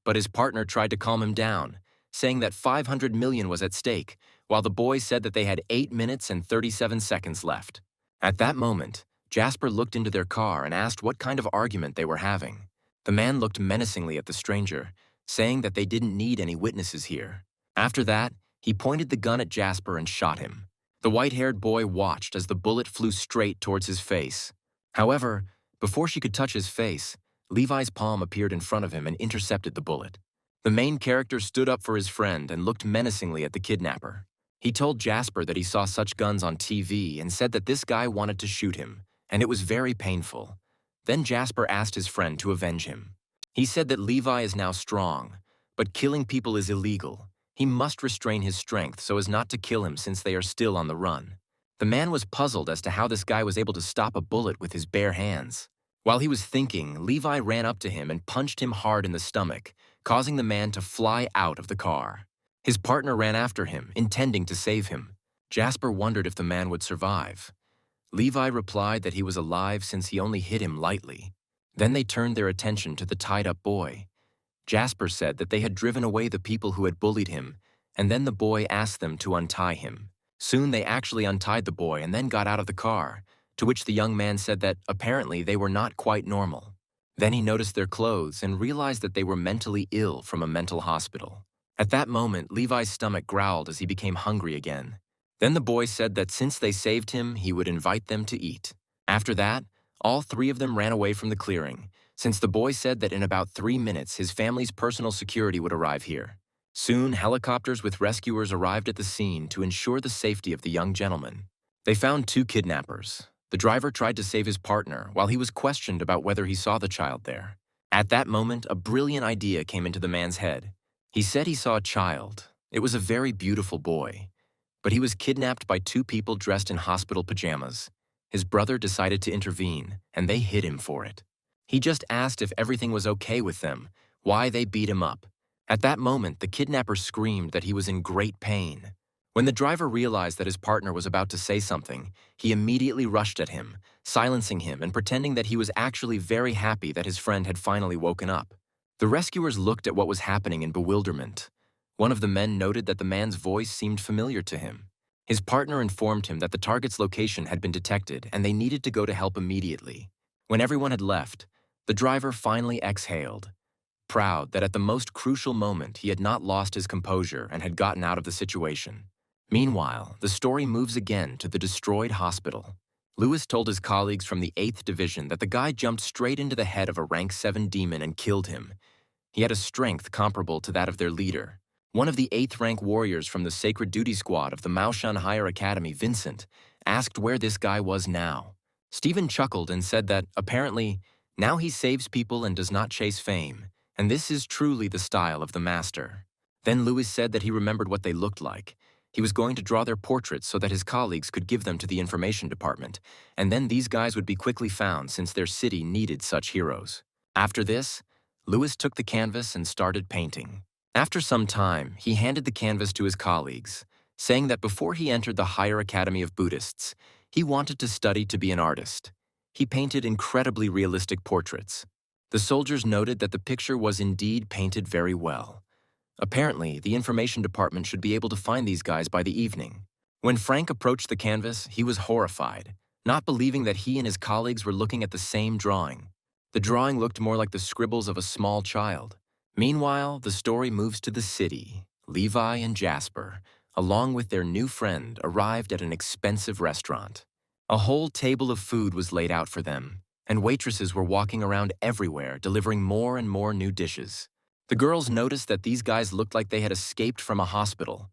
But his partner tried to calm him down, saying that 500 million was at stake, while the boy said that they had 8 minutes and 37 seconds left. At that moment, Jasper looked into their car and asked what kind of argument they were having. The man looked menacingly at the stranger, saying that they didn't need any witnesses here. After that, he pointed the gun at Jasper and shot him. The white-haired boy watched as the bullet flew straight towards his face. However, before she could touch his face, Levi's palm appeared in front of him and intercepted the bullet. The main character stood up for his friend and looked menacingly at the kidnapper. He told Jasper that he saw such guns on TV and said that this guy wanted to shoot him, and it was very painful. Then Jasper asked his friend to avenge him. He said that Levi is now strong, but killing people is illegal. He must restrain his strength so as not to kill him since they are still on the run. The man was puzzled as to how this guy was able to stop a bullet with his bare hands. While he was thinking, Levi ran up to him and punched him hard in the stomach, causing the man to fly out of the car. His partner ran after him, intending to save him. Jasper wondered if the man would survive. Levi replied that he was alive since he only hit him lightly. Then they turned their attention to the tied-up boy. Jasper said that they had driven away the people who had bullied him, and then the boy asked them to untie him. Soon they actually untied the boy and then got out of the car, to which the young man said that apparently they were not quite normal. Then he noticed their clothes and realized that they were mentally ill from a mental hospital. At that moment, Levi's stomach growled as he became hungry again. Then the boy said that since they saved him, he would invite them to eat. After that, all three of them ran away from the clearing, since the boy said that in about 3 minutes his family's personal security would arrive here. Soon, helicopters with rescuers arrived at the scene to ensure the safety of the young gentleman. They found 2 kidnappers. The driver tried to save his partner while he was questioned about whether he saw the child there. At that moment, a brilliant idea came into the man's head. He said he saw a child. It was a very beautiful boy. But he was kidnapped by 2 people dressed in hospital pajamas. His brother decided to intervene, and they hit him for it. He just asked if everything was okay with them, why they beat him up. At that moment, the kidnapper screamed that he was in great pain. When the driver realized that his partner was about to say something, he immediately rushed at him, silencing him and pretending that he was actually very happy that his friend had finally woken up. The rescuers looked at what was happening in bewilderment. One of the men noted that the man's voice seemed familiar to him. His partner informed him that the target's location had been detected and they needed to go to help immediately. When everyone had left, the driver finally exhaled, proud that at the most crucial moment he had not lost his composure and had gotten out of the situation. Meanwhile, the story moves again to the destroyed hospital. Lewis told his colleagues from the 8th Division that the guy jumped straight into the head of a rank 7 demon and killed him. He had a strength comparable to that of their leader. One of the 8th rank warriors from the Sacred Duty Squad of the Maoshan Higher Academy, Vincent, asked where this guy was now. Stephen chuckled and said that, apparently, now he saves people and does not chase fame, and this is truly the style of the master. Then Lewis said that he remembered what they looked like. He was going to draw their portraits so that his colleagues could give them to the information department, and then these guys would be quickly found since their city needed such heroes. After this, Lewis took the canvas and started painting. After some time, he handed the canvas to his colleagues, saying that before he entered the Higher Academy of Buddhists, he wanted to study to be an artist. He painted incredibly realistic portraits. The soldiers noted that the picture was indeed painted very well. Apparently, the information department should be able to find these guys by the evening. When Frank approached the canvas, he was horrified, not believing that he and his colleagues were looking at the same drawing. The drawing looked more like the scribbles of a small child. Meanwhile, the story moves to the city. Levi and Jasper, along with their new friend, arrived at an expensive restaurant. A whole table of food was laid out for them, and waitresses were walking around everywhere delivering more and more new dishes. The girls noticed that these guys looked like they had escaped from a hospital.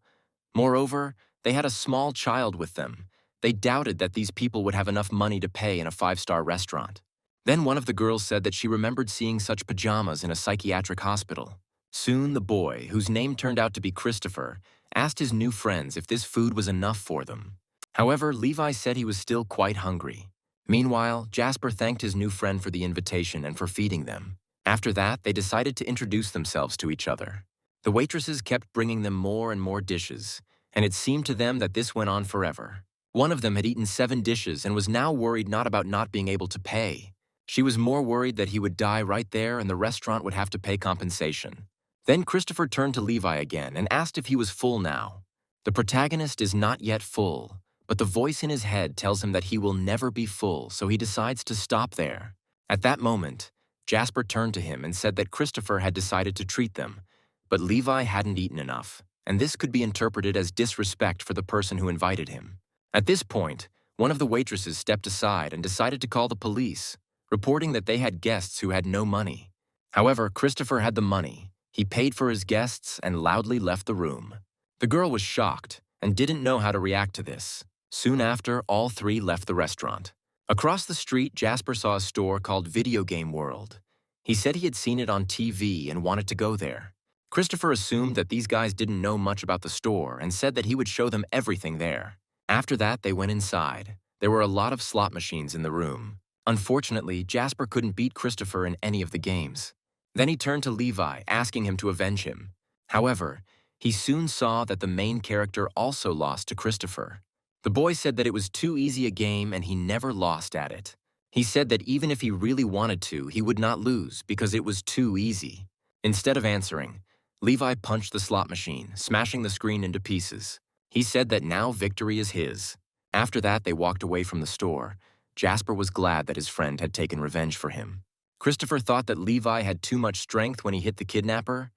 Moreover, they had a small child with them. They doubted that these people would have enough money to pay in a 5-star restaurant. Then one of the girls said that she remembered seeing such pajamas in a psychiatric hospital. Soon the boy, whose name turned out to be Christopher, asked his new friends if this food was enough for them. However, Levi said he was still quite hungry. Meanwhile, Jasper thanked his new friend for the invitation and for feeding them. After that, they decided to introduce themselves to each other. The waitresses kept bringing them more and more dishes, and it seemed to them that this went on forever. One of them had eaten 7 dishes and was now worried not about not being able to pay. She was more worried that he would die right there and the restaurant would have to pay compensation. Then Christopher turned to Levi again and asked if he was full now. The protagonist is not yet full, but the voice in his head tells him that he will never be full, so he decides to stop there. At that moment, Jasper turned to him and said that Christopher had decided to treat them, but Levi hadn't eaten enough, and this could be interpreted as disrespect for the person who invited him. At this point, one of the waitresses stepped aside and decided to call the police, reporting that they had guests who had no money. However, Christopher had the money. He paid for his guests and loudly left the room. The girl was shocked and didn't know how to react to this. Soon after, all 3 left the restaurant. Across the street, Jasper saw a store called Video Game World. He said he had seen it on TV and wanted to go there. Christopher assumed that these guys didn't know much about the store and said that he would show them everything there. After that, they went inside. There were a lot of slot machines in the room. Unfortunately, Jasper couldn't beat Christopher in any of the games. Then he turned to Levi, asking him to avenge him. However, he soon saw that the main character also lost to Christopher. The boy said that it was too easy a game and he never lost at it. He said that even if he really wanted to, he would not lose because it was too easy. Instead of answering, Levi punched the slot machine, smashing the screen into pieces. He said that now victory is his. After that, they walked away from the store. Jasper was glad that his friend had taken revenge for him. Christopher thought that Levi had too much strength when he hit the kidnapper.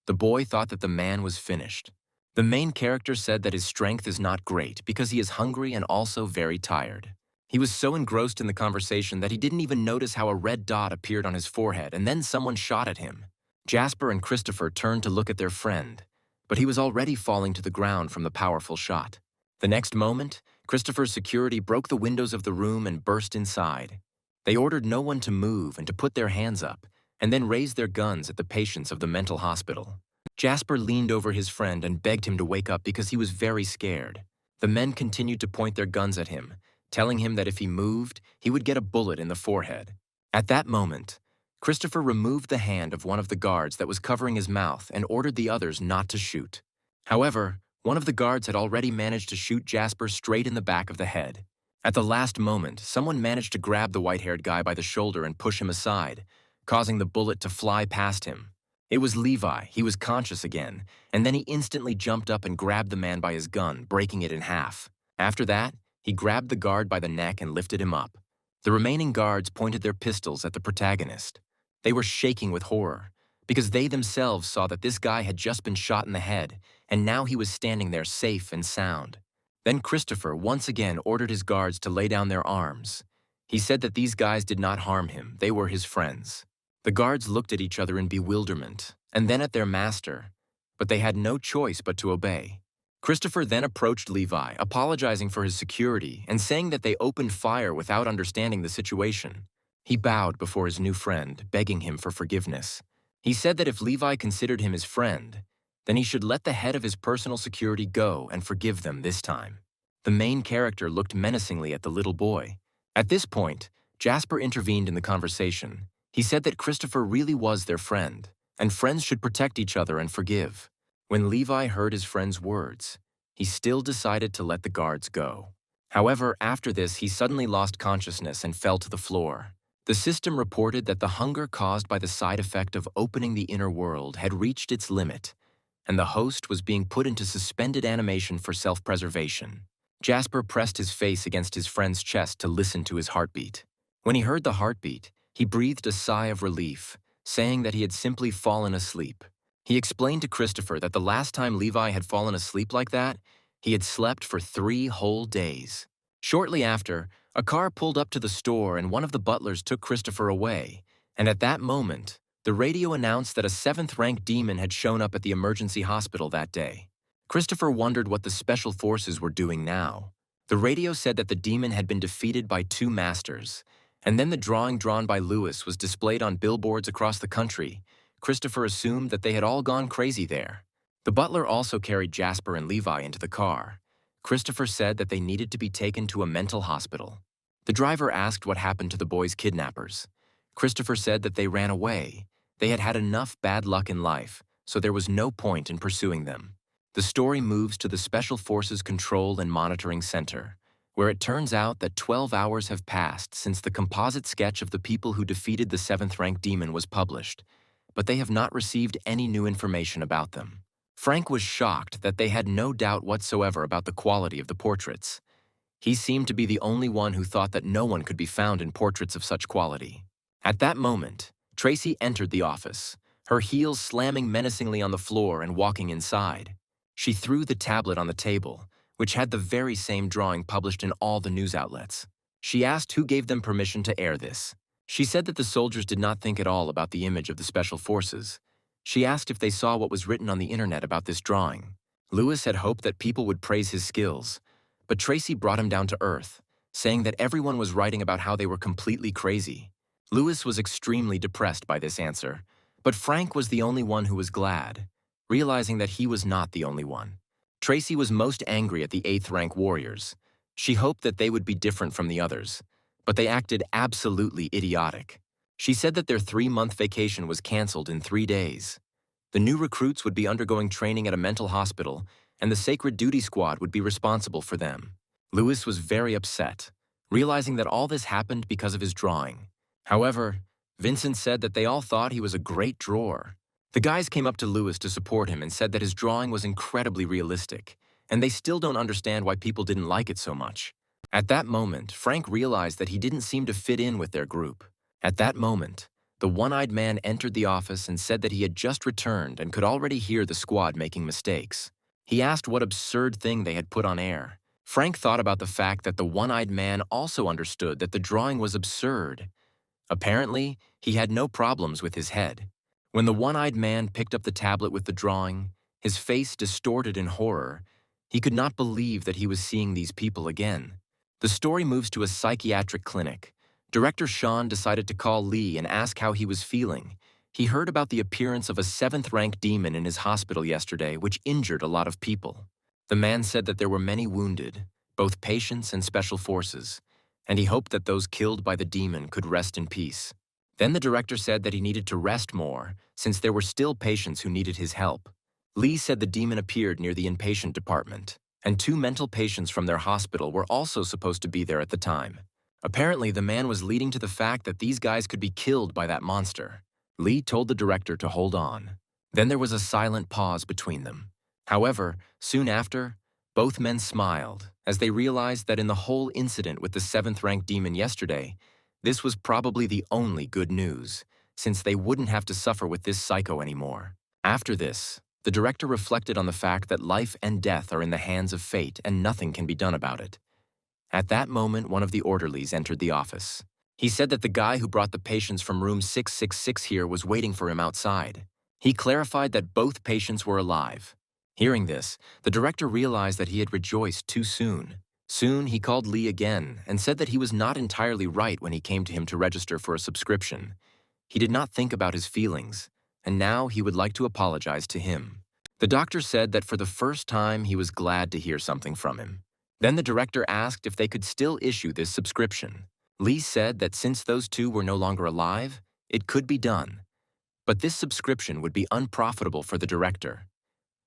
The boy thought that the man was finished. The main character said that his strength is not great because he is hungry and also very tired. He was so engrossed in the conversation that he didn't even notice how a red dot appeared on his forehead and then someone shot at him. Jasper and Christopher turned to look at their friend, but he was already falling to the ground from the powerful shot. The next moment, Christopher's security broke the windows of the room and burst inside. They ordered no one to move and to put their hands up, and then raised their guns at the patients of the mental hospital. Jasper leaned over his friend and begged him to wake up because he was very scared. The men continued to point their guns at him, telling him that if he moved, he would get a bullet in the forehead. At that moment, Christopher removed the hand of one of the guards that was covering his mouth and ordered the others not to shoot. However, one of the guards had already managed to shoot Jasper straight in the back of the head. At the last moment, someone managed to grab the white-haired guy by the shoulder and push him aside, causing the bullet to fly past him. It was Levi. He was conscious again, and then he instantly jumped up and grabbed the man by his gun, breaking it in half. After that, he grabbed the guard by the neck and lifted him up. The remaining guards pointed their pistols at the protagonist. They were shaking with horror, because they themselves saw that this guy had just been shot in the head, and now he was standing there safe and sound. Then Christopher once again ordered his guards to lay down their arms. He said that these guys did not harm him, they were his friends. The guards looked at each other in bewilderment, and then at their master, but they had no choice but to obey. Christopher then approached Levi, apologizing for his security and saying that they opened fire without understanding the situation. He bowed before his new friend, begging him for forgiveness. He said that if Levi considered him his friend, then he should let the head of his personal security go and forgive them this time. The main character looked menacingly at the little boy. At this point, Jasper intervened in the conversation. He said that Christopher really was their friend, and friends should protect each other and forgive. When Levi heard his friend's words, he still decided to let the guards go. However, after this, he suddenly lost consciousness and fell to the floor. The system reported that the hunger caused by the side effect of opening the inner world had reached its limit, and the host was being put into suspended animation for self-preservation. Jasper pressed his face against his friend's chest to listen to his heartbeat. When he heard the heartbeat, he breathed a sigh of relief, saying that he had simply fallen asleep. He explained to Christopher that the last time Levi had fallen asleep like that, he had slept for 3 whole days. Shortly after, a car pulled up to the store and one of the butlers took Christopher away, and at that moment, the radio announced that a 7th-ranked demon had shown up at the emergency hospital that day. Christopher wondered what the special forces were doing now. The radio said that the demon had been defeated by 2 masters, And then the drawing drawn by Lewis was displayed on billboards across the country. Christopher assumed that they had all gone crazy there. The butler also carried Jasper and Levi into the car. Christopher said that they needed to be taken to a mental hospital. The driver asked what happened to the boys' kidnappers. Christopher said that they ran away. They had had enough bad luck in life, so there was no point in pursuing them. The story moves to the Special Forces Control and Monitoring Center, where it turns out that 12 hours have passed since the composite sketch of the people who defeated the 7th-rank demon was published, but they have not received any new information about them. Frank was shocked that they had no doubt whatsoever about the quality of the portraits. He seemed to be the only one who thought that no one could be found in portraits of such quality. At that moment, Tracy entered the office, her heels slamming menacingly on the floor and walking inside. She threw the tablet on the table, which had the very same drawing published in all the news outlets. She asked who gave them permission to air this. She said that the soldiers did not think at all about the image of the special forces. She asked if they saw what was written on the internet about this drawing. Lewis had hoped that people would praise his skills, but Tracy brought him down to earth, saying that everyone was writing about how they were completely crazy. Lewis was extremely depressed by this answer, but Frank was the only one who was glad, realizing that he was not the only one. Tracy was most angry at the 8th-rank warriors. She hoped that they would be different from the others, but they acted absolutely idiotic. She said that their 3-month vacation was canceled in 3 days. The new recruits would be undergoing training at a mental hospital, and the Sacred Duty Squad would be responsible for them. Lewis was very upset, realizing that all this happened because of his drawing. However, Vincent said that they all thought he was a great drawer. The guys came up to Lewis to support him and said that his drawing was incredibly realistic, and they still don't understand why people didn't like it so much. At that moment, Frank realized that he didn't seem to fit in with their group. At that moment, the one-eyed man entered the office and said that he had just returned and could already hear the squad making mistakes. He asked what absurd thing they had put on air. Frank thought about the fact that the one-eyed man also understood that the drawing was absurd. Apparently, he had no problems with his head. When the one-eyed man picked up the tablet with the drawing, his face distorted in horror, he could not believe that he was seeing these people again. The story moves to a psychiatric clinic. Director Sean decided to call Lee and ask how he was feeling. He heard about the appearance of a 7th-rank demon in his hospital yesterday, which injured a lot of people. The man said that there were many wounded, both patients and special forces, and he hoped that those killed by the demon could rest in peace. Then the director said that he needed to rest more, since there were still patients who needed his help. Lee said the demon appeared near the inpatient department, and 2 mental patients from their hospital were also supposed to be there at the time. Apparently, the man was leading to the fact that these guys could be killed by that monster. Lee told the director to hold on. Then there was a silent pause between them. However, soon after, both men smiled as they realized that in the whole incident with the 7th-rank demon yesterday, this was probably the only good news, since they wouldn't have to suffer with this psycho anymore. After this, the director reflected on the fact that life and death are in the hands of fate and nothing can be done about it. At that moment, one of the orderlies entered the office. He said that the guy who brought the patients from room 666 here was waiting for him outside. He clarified that both patients were alive. Hearing this, the director realized that he had rejoiced too soon. Soon, he called Lee again and said that he was not entirely right when he came to him to register for a subscription. He did not think about his feelings, and now he would like to apologize to him. The doctor said that for the first time he was glad to hear something from him. Then the director asked if they could still issue this subscription. Lee said that since those 2 were no longer alive, it could be done. But this subscription would be unprofitable for the director.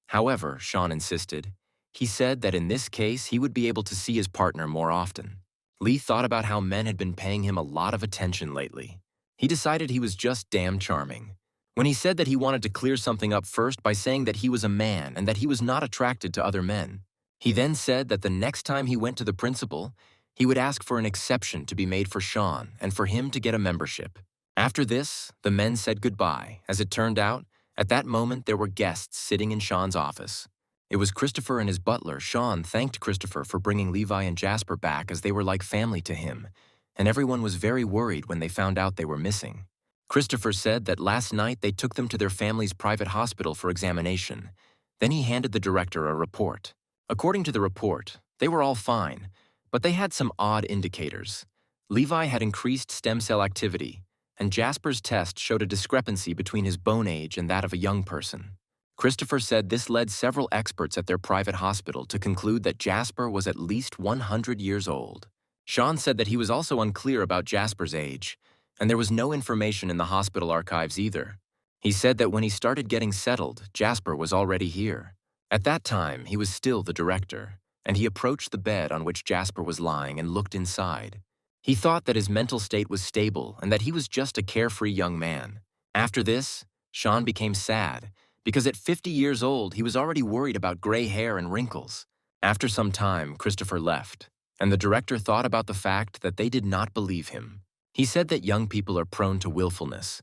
However, Sean insisted. He said that in this case, he would be able to see his partner more often. Lee thought about how men had been paying him a lot of attention lately. He decided he was just damn charming. When he said that he wanted to clear something up first by saying that he was a man and that he was not attracted to other men. He then said that the next time he went to the principal, he would ask for an exception to be made for Sean and for him to get a membership. After this, the men said goodbye. As it turned out, at that moment there were guests sitting in Sean's office. It was Christopher and his butler. Sean thanked Christopher for bringing Levi and Jasper back as they were like family to him, and everyone was very worried when they found out they were missing. Christopher said that last night they took them to their family's private hospital for examination. Then he handed the director a report. According to the report, they were all fine, but they had some odd indicators. Levi had increased stem cell activity, and Jasper's test showed a discrepancy between his bone age and that of a young person. Christopher said this led several experts at their private hospital to conclude that Jasper was at least 100 years old. Sean said that he was also unclear about Jasper's age, and there was no information in the hospital archives either. He said that when he started getting settled, Jasper was already here. At that time, he was still the director, and he approached the bed on which Jasper was lying and looked inside. He thought that his mental state was stable and that he was just a carefree young man. After this, Sean became sad, because at 50 years old, he was already worried about gray hair and wrinkles. After some time, Christopher left, and the director thought about the fact that they did not believe him. He said that young people are prone to willfulness.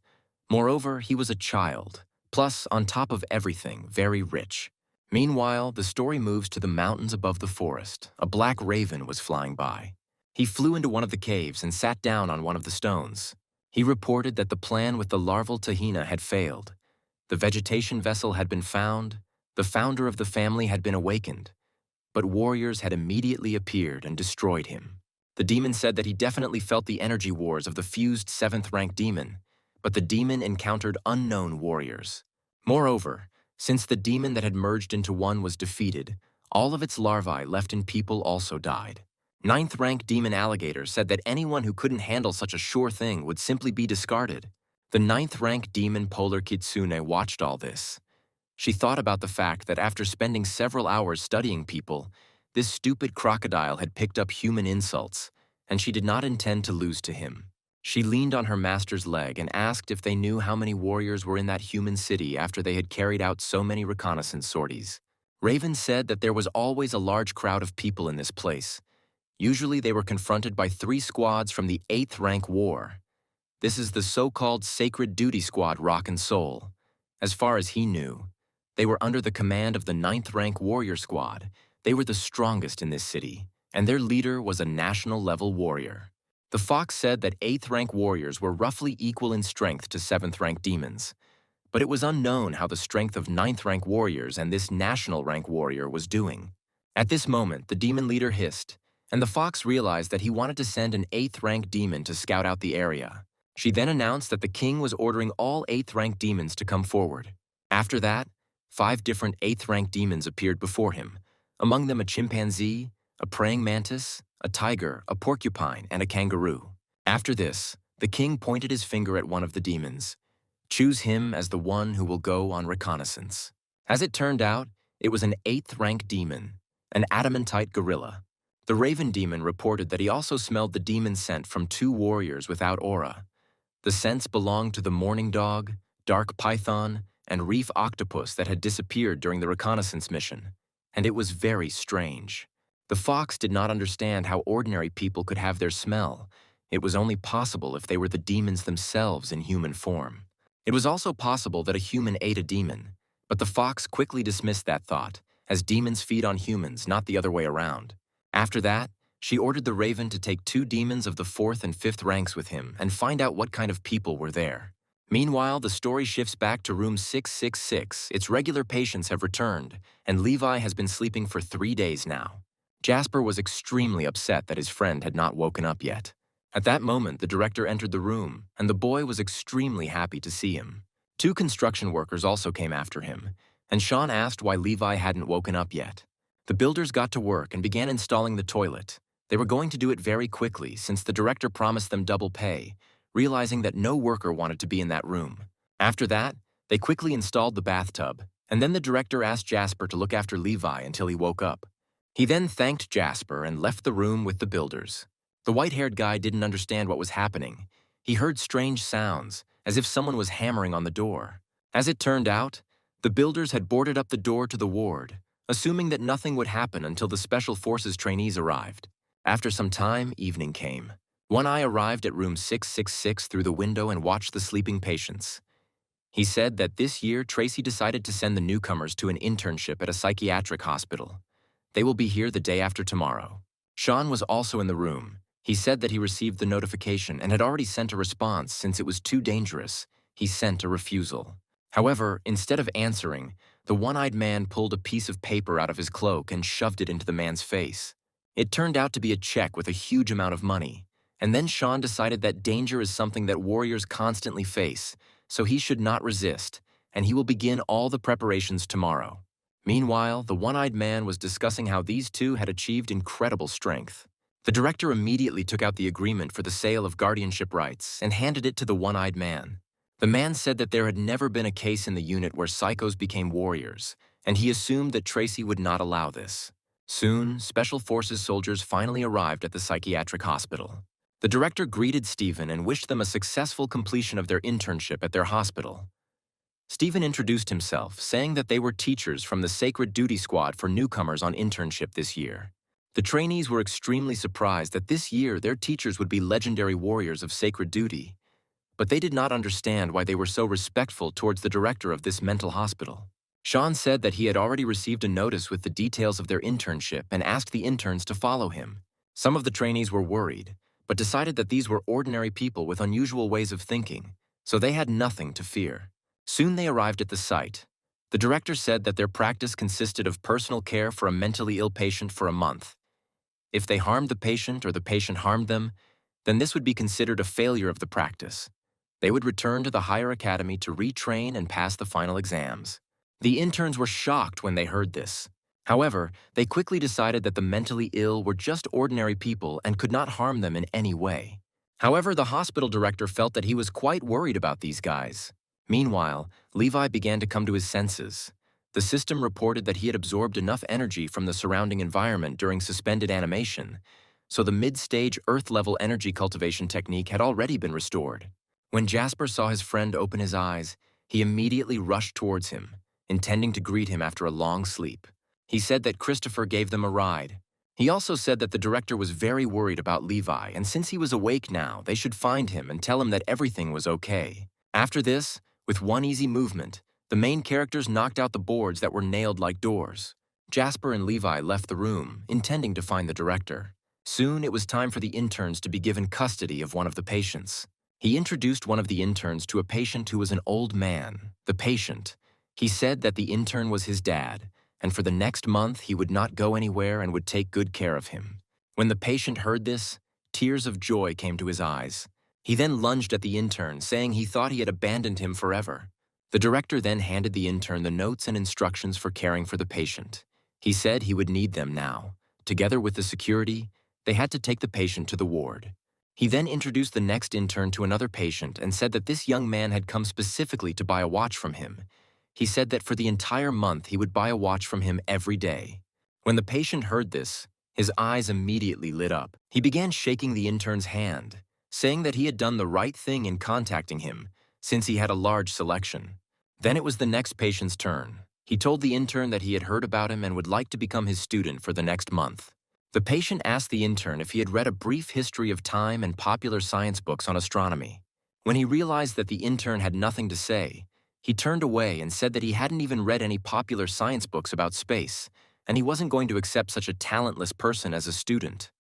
Moreover, he was a child, plus, on top of everything, very rich. Meanwhile, the story moves to the mountains above the forest. A black raven was flying by. He flew into one of the caves and sat down on one of the stones. He reported that the plan with the larval tahina had failed. The vegetation vessel had been found, the founder of the family had been awakened, but warriors had immediately appeared and destroyed him. The demon said that he definitely felt the energy wars of the fused 7th rank demon, but the demon encountered unknown warriors. Moreover, since the demon that had merged into one was defeated, all of its larvae left in people also died. 9th rank demon alligator said that anyone who couldn't handle such a sure thing would simply be discarded. The 9th rank demon polar kitsune watched all this. She thought about the fact that after spending several hours studying people, this stupid crocodile had picked up human insults, and she did not intend to lose to him. She leaned on her master's leg and asked if they knew how many warriors were in that human city after they had carried out so many reconnaissance sorties. Raven said that there was always a large crowd of people in this place. Usually they were confronted by 3 squads from the 8th rank war. This is the so-called Sacred Duty Squad Rock and Soul. As far as he knew, they were under the command of the 9th rank warrior squad. They were the strongest in this city, and their leader was a national-level warrior. The fox said that 8th rank warriors were roughly equal in strength to 7th rank demons, but it was unknown how the strength of 9th rank warriors and this national rank warrior was doing. At this moment, the demon leader hissed, and the fox realized that he wanted to send an 8th rank demon to scout out the area. She then announced that the king was ordering all 8th rank demons to come forward. After that, 5 different 8th rank demons appeared before him, among them a chimpanzee, a praying mantis, a tiger, a porcupine, and a kangaroo. After this, the king pointed his finger at one of the demons. Choose him as the one who will go on reconnaissance. As it turned out, it was an 8th rank demon, an adamantite gorilla. The raven demon reported that he also smelled the demon scent from 2 warriors without aura. The scents belonged to the morning dog, dark python, and reef octopus that had disappeared during the reconnaissance mission, and it was very strange. The fox did not understand how ordinary people could have their smell. It was only possible if they were the demons themselves in human form. It was also possible that a human ate a demon, but the fox quickly dismissed that thought, as demons feed on humans, not the other way around. After that, she ordered the raven to take 2 demons of the 4th and 5th ranks with him and find out what kind of people were there. Meanwhile, the story shifts back to room 666. Its regular patients have returned, and Levi has been sleeping for 3 days now. Jasper was extremely upset that his friend had not woken up yet. At that moment, the director entered the room, and the boy was extremely happy to see him. 2 construction workers also came after him, and Sean asked why Levi hadn't woken up yet. The builders got to work and began installing the toilet. They were going to do it very quickly since the director promised them double pay, realizing that no worker wanted to be in that room. After that, they quickly installed the bathtub, and then the director asked Jasper to look after Levi until he woke up. He then thanked Jasper and left the room with the builders. The white-haired guy didn't understand what was happening. He heard strange sounds, as if someone was hammering on the door. As it turned out, the builders had boarded up the door to the ward, assuming that nothing would happen until the Special Forces trainees arrived. After some time, evening came. One Eye arrived at room 666 through the window and watched the sleeping patients. He said that this year Tracy decided to send the newcomers to an internship at a psychiatric hospital. They will be here the day after tomorrow. Sean was also in the room. He said that he received the notification and had already sent a response since it was too dangerous. He sent a refusal. However, instead of answering, the one-eyed man pulled a piece of paper out of his cloak and shoved it into the man's face. It turned out to be a check with a huge amount of money, And then Sean decided that danger is something that warriors constantly face, so he should not resist, and he will begin all the preparations tomorrow. Meanwhile, the one-eyed man was discussing how these two had achieved incredible strength. The director immediately took out the agreement for the sale of guardianship rights and handed it to the one-eyed man. The man said that there had never been a case in the unit where psychos became warriors, and he assumed that Tracy would not allow this. Soon, Special Forces soldiers finally arrived at the psychiatric hospital. The director greeted Stephen and wished them a successful completion of their internship at their hospital. Stephen introduced himself, saying that they were teachers from the Sacred Duty Squad for newcomers on internship this year. The trainees were extremely surprised that this year their teachers would be legendary warriors of sacred duty, but they did not understand why they were so respectful towards the director of this mental hospital. Sean said that he had already received a notice with the details of their internship and asked the interns to follow him. Some of the trainees were worried, but decided that these were ordinary people with unusual ways of thinking, so they had nothing to fear. Soon they arrived at the site. The director said that their practice consisted of personal care for a mentally ill patient for a month. If they harmed the patient or the patient harmed them, then this would be considered a failure of the practice. They would return to the higher academy to retrain and pass the final exams. The interns were shocked when they heard this. However, they quickly decided that the mentally ill were just ordinary people and could not harm them in any way. However, the hospital director felt that he was quite worried about these guys. Meanwhile, Levi began to come to his senses. The system reported that he had absorbed enough energy from the surrounding environment during suspended animation, so the mid-stage Earth-level energy cultivation technique had already been restored. When Jasper saw his friend open his eyes, he immediately rushed towards him, intending to greet him after a long sleep. He said that Christopher gave them a ride. He also said that the director was very worried about Levi, and since he was awake now, they should find him and tell him that everything was okay. After this, with one easy movement, the main characters knocked out the boards that were nailed like doors. Jasper and Levi left the room, intending to find the director. Soon it was time for the interns to be given custody of one of the patients. He introduced one of the interns to a patient who was an old man. The patient. He said that the intern was his dad, and for the next month he would not go anywhere and would take good care of him. When the patient heard this, tears of joy came to his eyes. He then lunged at the intern, saying he thought he had abandoned him forever. The director then handed the intern the notes and instructions for caring for the patient. He said he would need them now. Together with the security, they had to take the patient to the ward. He then introduced the next intern to another patient and said that this young man had come specifically to buy a watch from him. He said that for the entire month he would buy a watch from him every day. When the patient heard this, his eyes immediately lit up. He began shaking the intern's hand, saying that he had done the right thing in contacting him, since he had a large selection. Then it was the next patient's turn. He told the intern that he had heard about him and would like to become his student for the next month. The patient asked the intern if he had read a brief history of time and popular science books on astronomy. When he realized that the intern had nothing to say, he turned away and said that he hadn't even read any popular science books about space, and he wasn't going to accept such a talentless person as a student.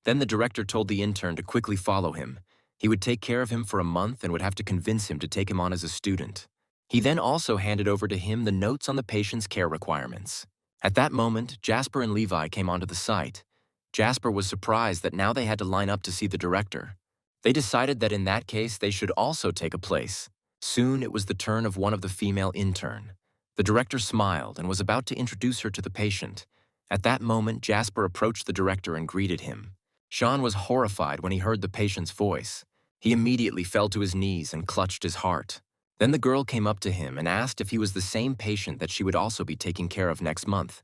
Then the director told the intern to quickly follow him. He would take care of him for a month and would have to convince him to take him on as a student. He then also handed over to him the notes on the patient's care requirements. At that moment, Jasper and Levi came onto the site. Jasper was surprised that now they had to line up to see the director. They decided that in that case they should also take a place. Soon it was the turn of one of the female intern. The director smiled and was about to introduce her to the patient. At that moment, Jasper approached the director and greeted him. Sean was horrified when he heard the patient's voice. He immediately fell to his knees and clutched his heart. Then the girl came up to him and asked if he was the same patient that she would also be taking care of next month.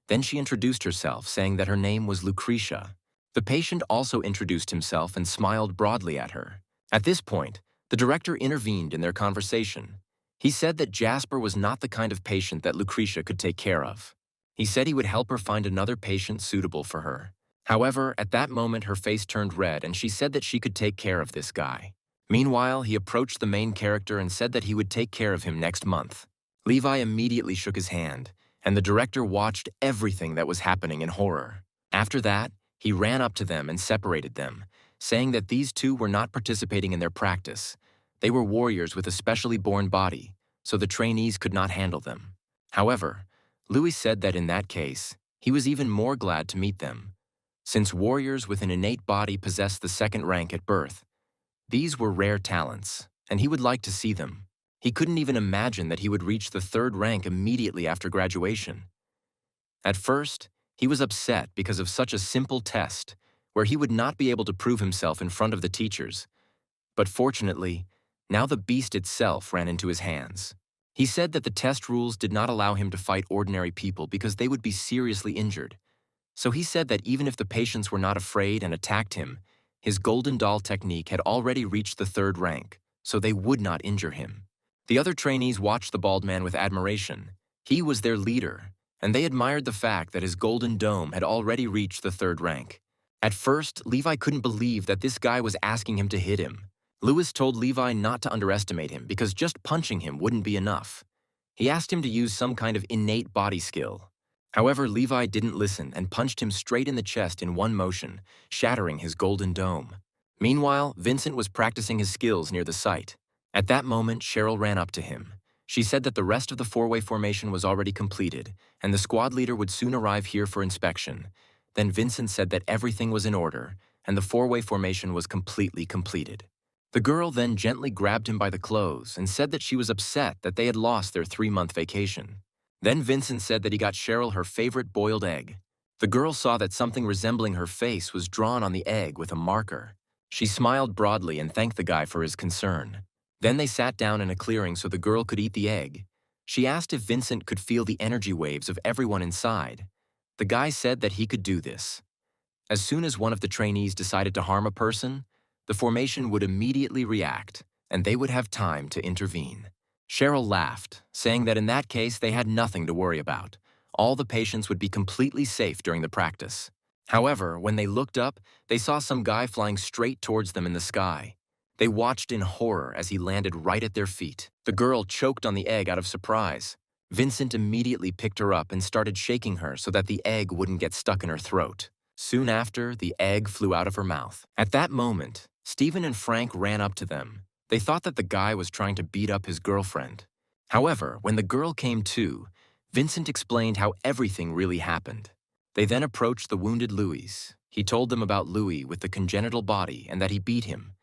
Then she introduced herself, saying that her name was Lucretia. The patient also introduced himself and smiled broadly at her. At this point, the director intervened in their conversation. He said that Jasper was not the kind of patient that Lucretia could take care of. He said he would help her find another patient suitable for her. However, at that moment her face turned red and she said that she could take care of this guy. Meanwhile, he approached the main character and said that he would take care of him next month. Levi immediately shook his hand, and the director watched everything that was happening in horror. After that, he ran up to them and separated them, saying that these two were not participating in their practice. They were warriors with a specially born body, so the trainees could not handle them. However, Louis said that in that case, he was even more glad to meet them. Since warriors with an innate body possess the second rank at birth, these were rare talents, and he would like to see them. He couldn't even imagine that he would reach the third rank immediately after graduation. At first, he was upset because of such a simple test, where he would not be able to prove himself in front of the teachers. But fortunately, now the beast itself ran into his hands. He said that the test rules did not allow him to fight ordinary people because they would be seriously injured. So he said that even if the patients were not afraid and attacked him, his golden doll technique had already reached the third rank, so they would not injure him. The other trainees watched the bald man with admiration. He was their leader, and they admired the fact that his golden dome had already reached the third rank. At first, Levi couldn't believe that this guy was asking him to hit him. Lewis told Levi not to underestimate him because just punching him wouldn't be enough. He asked him to use some kind of innate body skill. However, Levi didn't listen and punched him straight in the chest in one motion, shattering his golden dome. Meanwhile, Vincent was practicing his skills near the site. At that moment, Cheryl ran up to him. She said that the rest of the four-way formation was already completed, and the squad leader would soon arrive here for inspection. Then Vincent said that everything was in order, and the four-way formation was completely completed. The girl then gently grabbed him by the clothes and said that she was upset that they had lost their 3-month vacation. Then Vincent said that he got Cheryl her favorite boiled egg. The girl saw that something resembling her face was drawn on the egg with a marker. She smiled broadly and thanked the guy for his concern. Then they sat down in a clearing so the girl could eat the egg. She asked if Vincent could feel the energy waves of everyone inside. The guy said that he could do this. As soon as one of the trainees decided to harm a person, the formation would immediately react, and they would have time to intervene. Cheryl laughed, saying that in that case they had nothing to worry about. All the patients would be completely safe during the practice. However, when they looked up, they saw some guy flying straight towards them in the sky. They watched in horror as he landed right at their feet. The girl choked on the egg out of surprise. Vincent immediately picked her up and started shaking her so that the egg wouldn't get stuck in her throat. Soon after, the egg flew out of her mouth. At that moment, Stephen and Frank ran up to them. They thought that the guy was trying to beat up his girlfriend. However, when the girl came to, Vincent explained how everything really happened. They then approached the wounded Louis. He told them about Louis with the congenital body and that he beat him.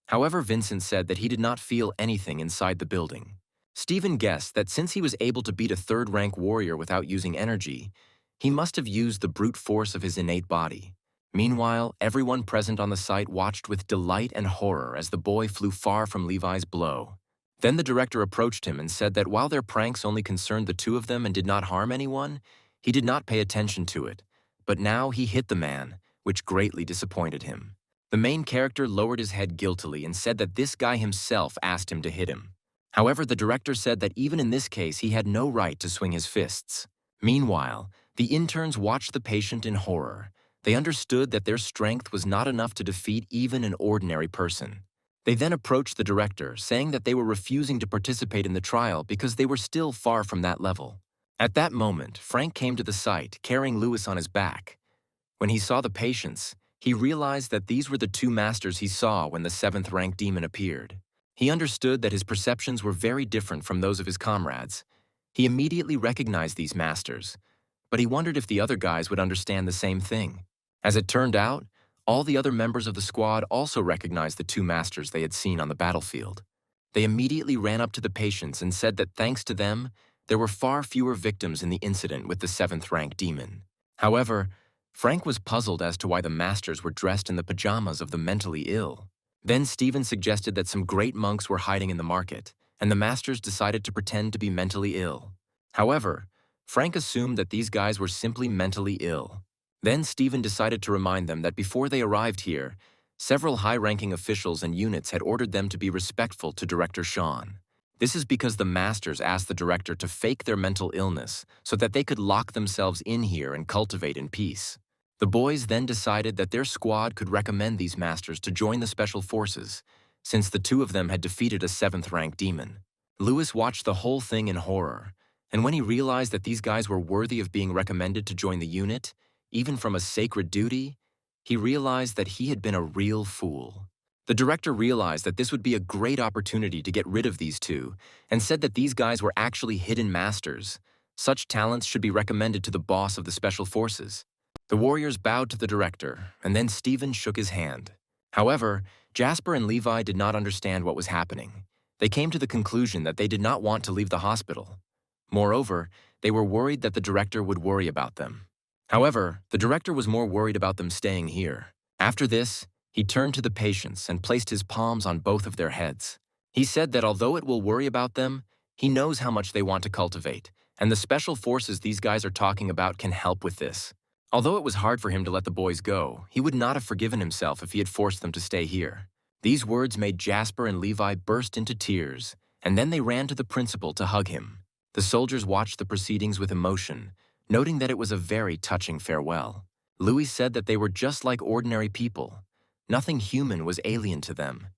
However, Vincent said that he did not feel anything inside the building. Stephen guessed that since he was able to beat a third-rank warrior without using energy, he must have used the brute force of his innate body. Meanwhile, everyone present on the site watched with delight and horror as the boy flew far from Levi's blow. Then the director approached him and said that while their pranks only concerned the two of them and did not harm anyone, he did not pay attention to it. But now he hit the man, which greatly disappointed him. The main character lowered his head guiltily and said that this guy himself asked him to hit him. However, the director said that even in this case he had no right to swing his fists. Meanwhile, the interns watched the patient in horror. They understood that their strength was not enough to defeat even an ordinary person. They then approached the director, saying that they were refusing to participate in the trial because they were still far from that level. At that moment, Frank came to the site, carrying Louis on his back. When he saw the patients, he realized that these were the two masters he saw when the 7th-rank demon appeared. He understood that his perceptions were very different from those of his comrades. He immediately recognized these masters, but he wondered if the other guys would understand the same thing. As it turned out, all the other members of the squad also recognized the two masters they had seen on the battlefield. They immediately ran up to the patients and said that thanks to them, there were far fewer victims in the incident with the 7th-rank demon. However, Frank was puzzled as to why the masters were dressed in the pajamas of the mentally ill. Then Stephen suggested that some great monks were hiding in the market, and the masters decided to pretend to be mentally ill. However, Frank assumed that these guys were simply mentally ill. Then Stephen decided to remind them that before they arrived here, several high-ranking officials and units had ordered them to be respectful to Director Sean. This is because the masters asked the director to fake their mental illness so that they could lock themselves in here and cultivate in peace. The boys then decided that their squad could recommend these masters to join the special forces, since the two of them had defeated a 7th-rank demon. Louis watched the whole thing in horror, and when he realized that these guys were worthy of being recommended to join the unit, even from a sacred duty, he realized that he had been a real fool. The director realized that this would be a great opportunity to get rid of these two, and said that these guys were actually hidden masters. Such talents should be recommended to the boss of the special forces. The warriors bowed to the director, and then Stephen shook his hand. However, Jasper and Levi did not understand what was happening. They came to the conclusion that they did not want to leave the hospital. Moreover, they were worried that the director would worry about them. However, the director was more worried about them staying here. After this, he turned to the patients and placed his palms on both of their heads. He said that although it will worry about them, he knows how much they want to cultivate, and the special forces these guys are talking about can help with this. Although it was hard for him to let the boys go, he would not have forgiven himself if he had forced them to stay here. These words made Jasper and Levi burst into tears, and then they ran to the principal to hug him. The soldiers watched the proceedings with emotion, noting that it was a very touching farewell. Louis said that they were just like ordinary people. Nothing human was alien to them.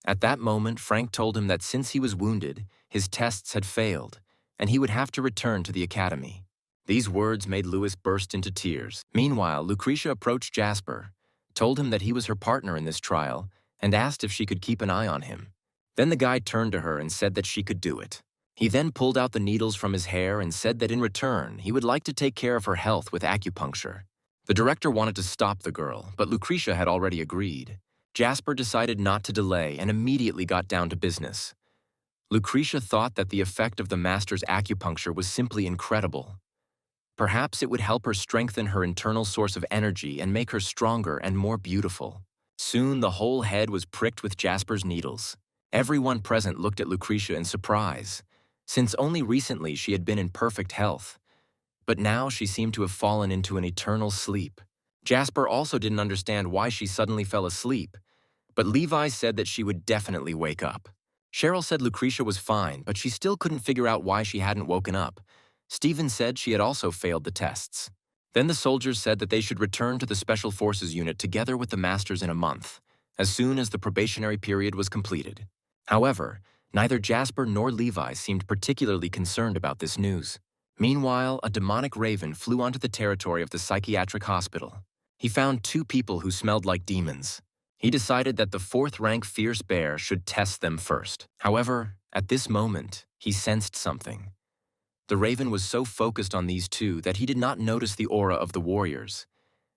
At that moment, Frank told him that since he was wounded, his tests had failed, and he would have to return to the academy. These words made Louis burst into tears. Meanwhile, Lucretia approached Jasper, told him that he was her partner in this trial, and asked if she could keep an eye on him. Then the guy turned to her and said that she could do it. He then pulled out the needles from his hair and said that in return, he would like to take care of her health with acupuncture. The director wanted to stop the girl, but Lucretia had already agreed. Jasper decided not to delay and immediately got down to business. Lucretia thought that the effect of the master's acupuncture was simply incredible. Perhaps it would help her strengthen her internal source of energy and make her stronger and more beautiful. Soon the whole head was pricked with Jasper's needles. Everyone present looked at Lucretia in surprise, since only recently she had been in perfect health. But now she seemed to have fallen into an eternal sleep. Jasper also didn't understand why she suddenly fell asleep, but Levi said that she would definitely wake up. Cheryl said Lucretia was fine, but she still couldn't figure out why she hadn't woken up. Stephen said she had also failed the tests. Then the soldiers said that they should return to the Special Forces unit together with the masters in a month, as soon as the probationary period was completed. However, neither Jasper nor Levi seemed particularly concerned about this news. Meanwhile, a demonic raven flew onto the territory of the psychiatric hospital. He found 2 people who smelled like demons. He decided that the 4th-rank fierce bear should test them first. However, at this moment, he sensed something. The raven was so focused on these 2 that he did not notice the aura of the warriors,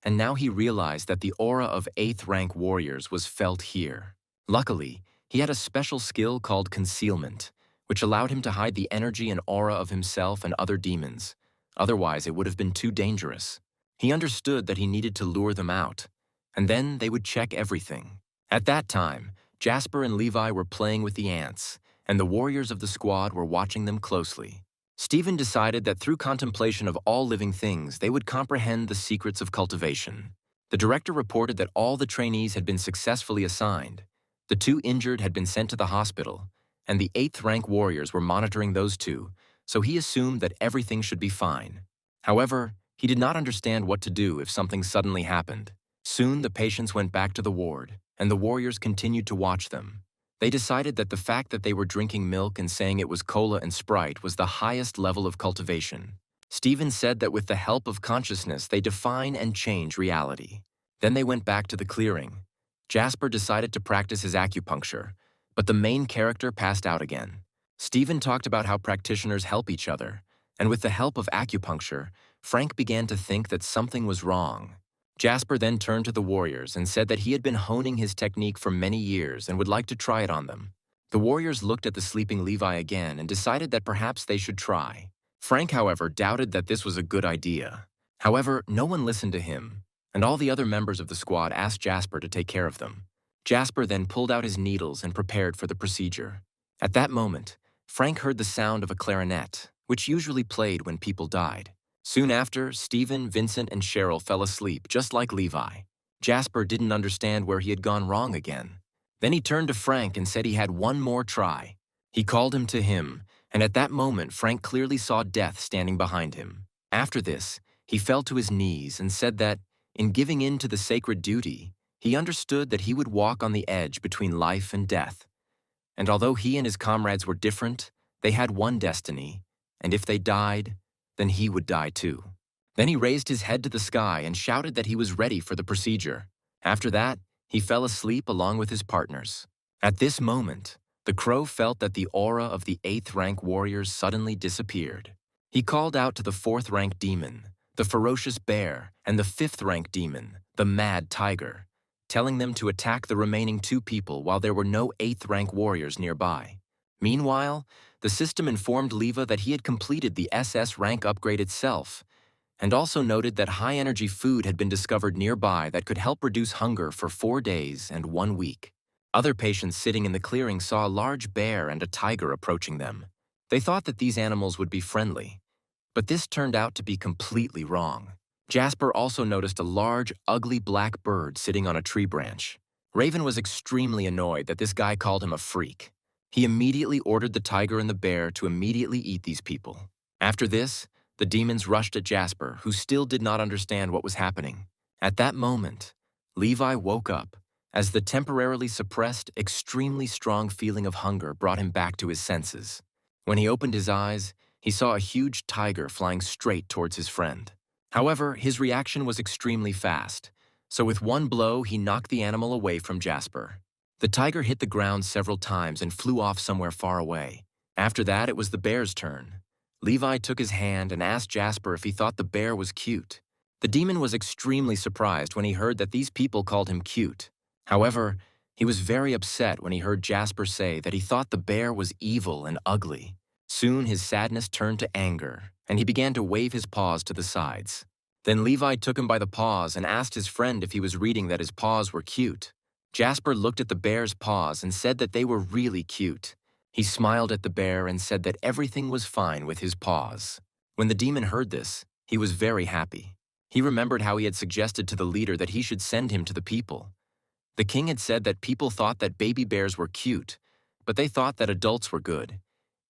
and now he realized that the aura of 8th-rank warriors was felt here. Luckily, he had a special skill called concealment, which allowed him to hide the energy and aura of himself and other demons. Otherwise, it would have been too dangerous. He understood that he needed to lure them out, and then they would check everything. At that time, Jasper and Levi were playing with the ants, and the warriors of the squad were watching them closely. Stephen decided that through contemplation of all living things, they would comprehend the secrets of cultivation. The director reported that all the trainees had been successfully assigned. The 2 injured had been sent to the hospital, and the 8th-rank warriors were monitoring those 2, so he assumed that everything should be fine. However, he did not understand what to do if something suddenly happened. Soon the patients went back to the ward, and the warriors continued to watch them. They decided that the fact that they were drinking milk and saying it was cola and Sprite was the highest level of cultivation. Stephen said that with the help of consciousness, they define and change reality. Then they went back to the clearing. Jasper decided to practice his acupuncture, but the main character passed out again. Stephen talked about how practitioners help each other, and with the help of acupuncture, Frank began to think that something was wrong. Jasper then turned to the warriors and said that he had been honing his technique for many years and would like to try it on them. The warriors looked at the sleeping Levi again and decided that perhaps they should try. Frank, however, doubted that this was a good idea. However, no one listened to him, and all the other members of the squad asked Jasper to take care of them. Jasper then pulled out his needles and prepared for the procedure. At that moment, Frank heard the sound of a clarinet, which usually played when people died. Soon after, Stephen, Vincent, and Cheryl fell asleep, just like Levi. Jasper didn't understand where he had gone wrong again. Then he turned to Frank and said he had one more try. He called him to him, and at that moment, Frank clearly saw death standing behind him. After this, he fell to his knees and said that, in giving in to the sacred duty, he understood that he would walk on the edge between life and death. And although he and his comrades were different, they had one destiny, and if they died, then he would die too. Then he raised his head to the sky and shouted that he was ready for the procedure. After that, he fell asleep along with his partners. At this moment, the crow felt that the aura of the 8th-rank warriors suddenly disappeared. He called out to the 4th-rank demon, the ferocious bear, and the fifth-rank demon, the mad tiger, telling them to attack the remaining 2 people while there were no 8th-rank warriors nearby. Meanwhile, the system informed Levi that he had completed the SS rank upgrade itself, and also noted that high-energy food had been discovered nearby that could help reduce hunger for 4 days and 1 week. Other patients sitting in the clearing saw a large bear and a tiger approaching them. They thought that these animals would be friendly, but this turned out to be completely wrong. Jasper also noticed a large, ugly black bird sitting on a tree branch. Raven was extremely annoyed that this guy called him a freak. He immediately ordered the tiger and the bear to immediately eat these people. After this, the demons rushed at Jasper, who still did not understand what was happening. At that moment, Levi woke up, as the temporarily suppressed, extremely strong feeling of hunger brought him back to his senses. When he opened his eyes, he saw a huge tiger flying straight towards his friend. However, his reaction was extremely fast, so with one blow he knocked the animal away from Jasper. The tiger hit the ground several times and flew off somewhere far away. After that, it was the bear's turn. Levi took his hand and asked Jasper if he thought the bear was cute. The demon was extremely surprised when he heard that these people called him cute. However, he was very upset when he heard Jasper say that he thought the bear was evil and ugly. Soon his sadness turned to anger, and he began to wave his paws to the sides. Then Levi took him by the paws and asked his friend if he was reading that his paws were cute. Jasper looked at the bear's paws and said that they were really cute. He smiled at the bear and said that everything was fine with his paws. When the demon heard this, he was very happy. He remembered how he had suggested to the leader that he should send him to the people. The king had said that people thought that baby bears were cute, but they thought that adults were good.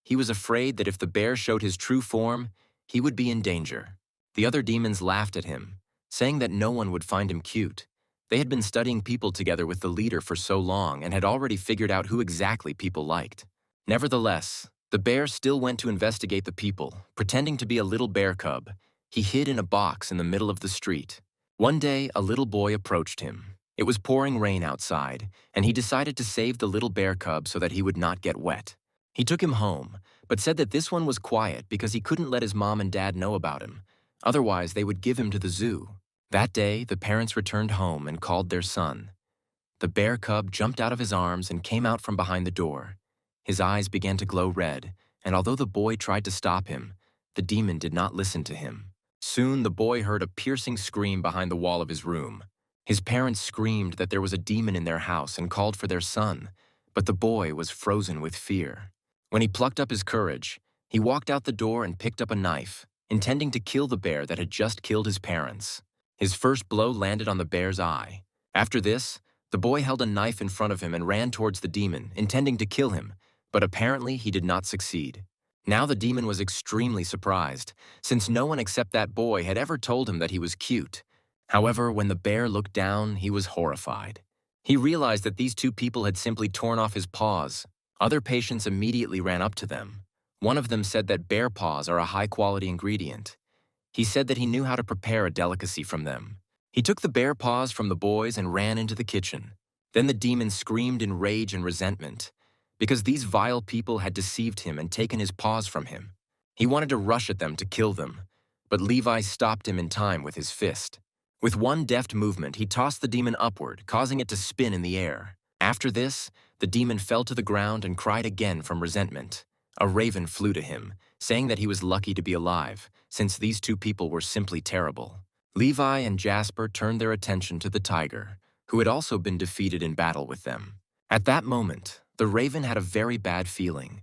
He was afraid that if the bear showed his true form, he would be in danger. The other demons laughed at him, saying that no one would find him cute. They had been studying people together with the leader for so long and had already figured out who exactly people liked. Nevertheless, the bear still went to investigate the people, pretending to be a little bear cub. He hid in a box in the middle of the street. One day, a little boy approached him. It was pouring rain outside, and he decided to save the little bear cub so that he would not get wet. He took him home, but said that this one was quiet because he couldn't let his mom and dad know about him. Otherwise, they would give him to the zoo. That day, the parents returned home and called their son. The bear cub jumped out of his arms and came out from behind the door. His eyes began to glow red, and although the boy tried to stop him, the demon did not listen to him. Soon, the boy heard a piercing scream behind the wall of his room. His parents screamed that there was a demon in their house and called for their son, but the boy was frozen with fear. When he plucked up his courage, he walked out the door and picked up a knife, intending to kill the bear that had just killed his parents. His first blow landed on the bear's eye. After this, the boy held a knife in front of him and ran towards the demon, intending to kill him, but apparently he did not succeed. Now the demon was extremely surprised, since no one except that boy had ever told him that he was cute. However, when the bear looked down, he was horrified. He realized that these 2 people had simply torn off his paws. Other patients immediately ran up to them. One of them said that bear paws are a high-quality ingredient. He said that he knew how to prepare a delicacy from them. He took the bear paws from the boys and ran into the kitchen. Then the demon screamed in rage and resentment, because these vile people had deceived him and taken his paws from him. He wanted to rush at them to kill them, but Levi stopped him in time with his fist. With one deft movement, he tossed the demon upward, causing it to spin in the air. After this, the demon fell to the ground and cried again from resentment. A raven flew to him, saying that he was lucky to be alive, since these 2 people were simply terrible. Levi and Jasper turned their attention to the tiger, who had also been defeated in battle with them. At that moment, the raven had a very bad feeling.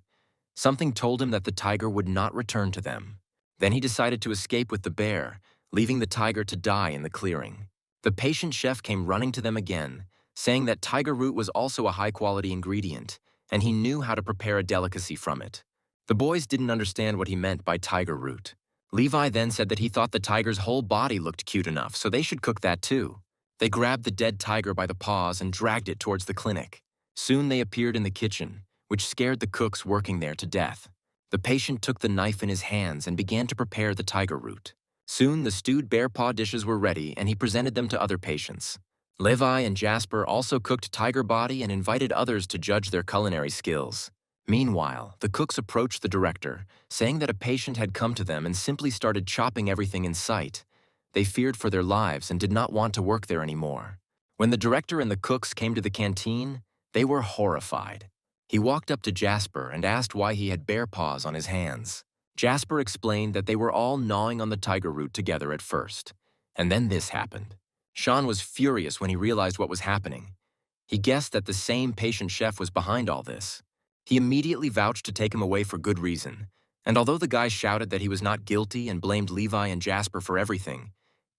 Something told him that the tiger would not return to them. Then he decided to escape with the bear, leaving the tiger to die in the clearing. The patient chef came running to them again, saying that tiger root was also a high-quality ingredient, and he knew how to prepare a delicacy from it. The boys didn't understand what he meant by tiger root. Levi then said that he thought the tiger's whole body looked cute enough, so they should cook that too. They grabbed the dead tiger by the paws and dragged it towards the clinic. Soon they appeared in the kitchen, which scared the cooks working there to death. The patient took the knife in his hands and began to prepare the tiger root. Soon the stewed bear paw dishes were ready, and he presented them to other patients. Levi and Jasper also cooked tiger body and invited others to judge their culinary skills. Meanwhile, the cooks approached the director, saying that a patient had come to them and simply started chopping everything in sight. They feared for their lives and did not want to work there anymore. When the director and the cooks came to the canteen, they were horrified. He walked up to Jasper and asked why he had bear paws on his hands. Jasper explained that they were all gnawing on the tiger root together at first. And then this happened. Sean was furious when he realized what was happening. He guessed that the same patient chef was behind all this. He immediately vouched to take him away for good reason, and although the guy shouted that he was not guilty and blamed Levi and Jasper for everything,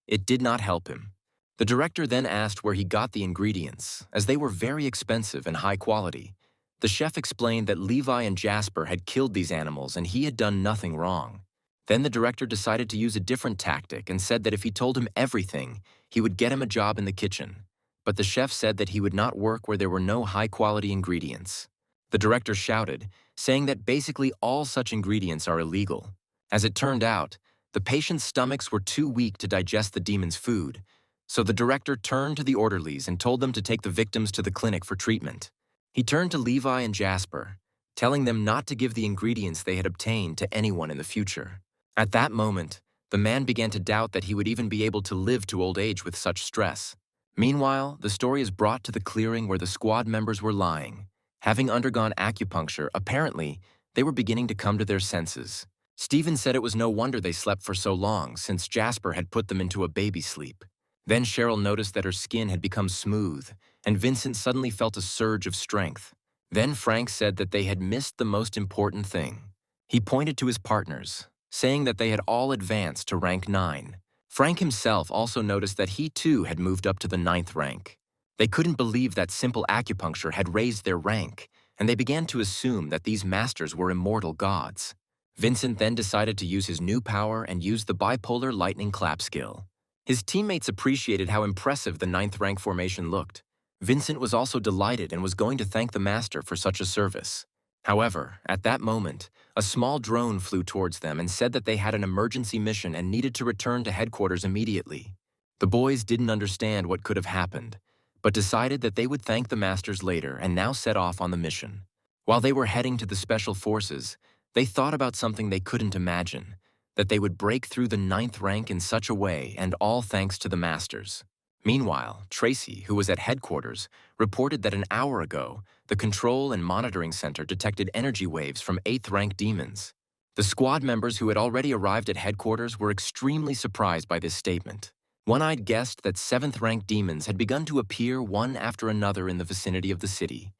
it did not help him. The director then asked where he got the ingredients, as they were very expensive and high quality. The chef explained that Levi and Jasper had killed these animals and he had done nothing wrong. Then the director decided to use a different tactic and said that if he told him everything, he would get him a job in the kitchen. But the chef said that he would not work where there were no high-quality ingredients. The director shouted, saying that basically all such ingredients are illegal. As it turned out, the patient's stomachs were too weak to digest the demon's food, so the director turned to the orderlies and told them to take the victims to the clinic for treatment. He turned to Levi and Jasper, telling them not to give the ingredients they had obtained to anyone in the future. At that moment, the man began to doubt that he would even be able to live to old age with such stress. Meanwhile, the story is brought to the clearing where the squad members were lying. Having undergone acupuncture, apparently, they were beginning to come to their senses. Steven said it was no wonder they slept for so long, since Jasper had put them into a baby sleep. Then Cheryl noticed that her skin had become smooth, and Vincent suddenly felt a surge of strength. Then Frank said that they had missed the most important thing. He pointed to his partners, saying that they had all advanced to rank 9. Frank himself also noticed that he too had moved up to the 9th rank. They couldn't believe that simple acupuncture had raised their rank, and they began to assume that these masters were immortal gods. Vincent then decided to use his new power and use the bipolar lightning clap skill. His teammates appreciated how impressive the 9th rank formation looked. Vincent was also delighted and was going to thank the master for such a service. However, at that moment, a small drone flew towards them and said that they had an emergency mission and needed to return to headquarters immediately. The boys didn't understand what could have happened, but decided that they would thank the masters later and now set off on the mission. While they were heading to the special forces, they thought about something they couldn't imagine, that they would break through the 9th rank in such a way, and all thanks to the masters. Meanwhile, Tracy, who was at headquarters, reported that an hour ago, the control and monitoring center detected energy waves from 8th rank demons. The squad members who had already arrived at headquarters were extremely surprised by this statement. One-Eyed guessed that 7th rank demons had begun to appear one after another in the vicinity of the city.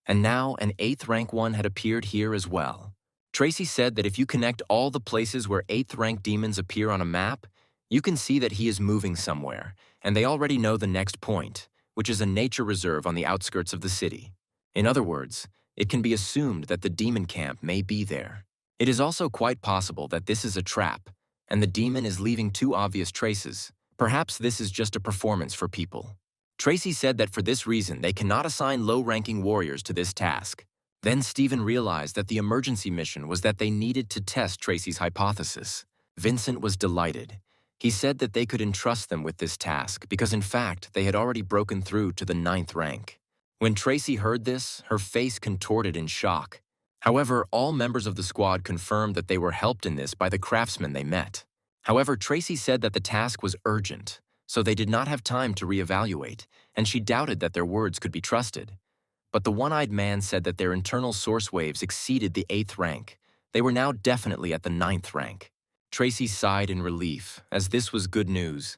And now an 8th rank one had appeared here as well. Tracy said that if you connect all the places where 8th rank demons appear on a map, you can see that he is moving somewhere, and they already know the next point, which is a nature reserve on the outskirts of the city. In other words, it can be assumed that the demon camp may be there. It is also quite possible that this is a trap, and the demon is leaving too obvious traces. Perhaps this is just a performance for people. Tracy said that for this reason they cannot assign low-ranking warriors to this task. Then Steven realized that the emergency mission was that they needed to test Tracy's hypothesis. Vincent was delighted. He said that they could entrust them with this task because in fact they had already broken through to the 9th rank. When Tracy heard this, her face contorted in shock. However, all members of the squad confirmed that they were helped in this by the craftsmen they met. However, Tracy said that the task was urgent, so they did not have time to reevaluate, and she doubted that their words could be trusted. But the one-eyed man said that their internal source waves exceeded the 8th rank. They were now definitely at the 9th rank. Tracy sighed in relief, as this was good news.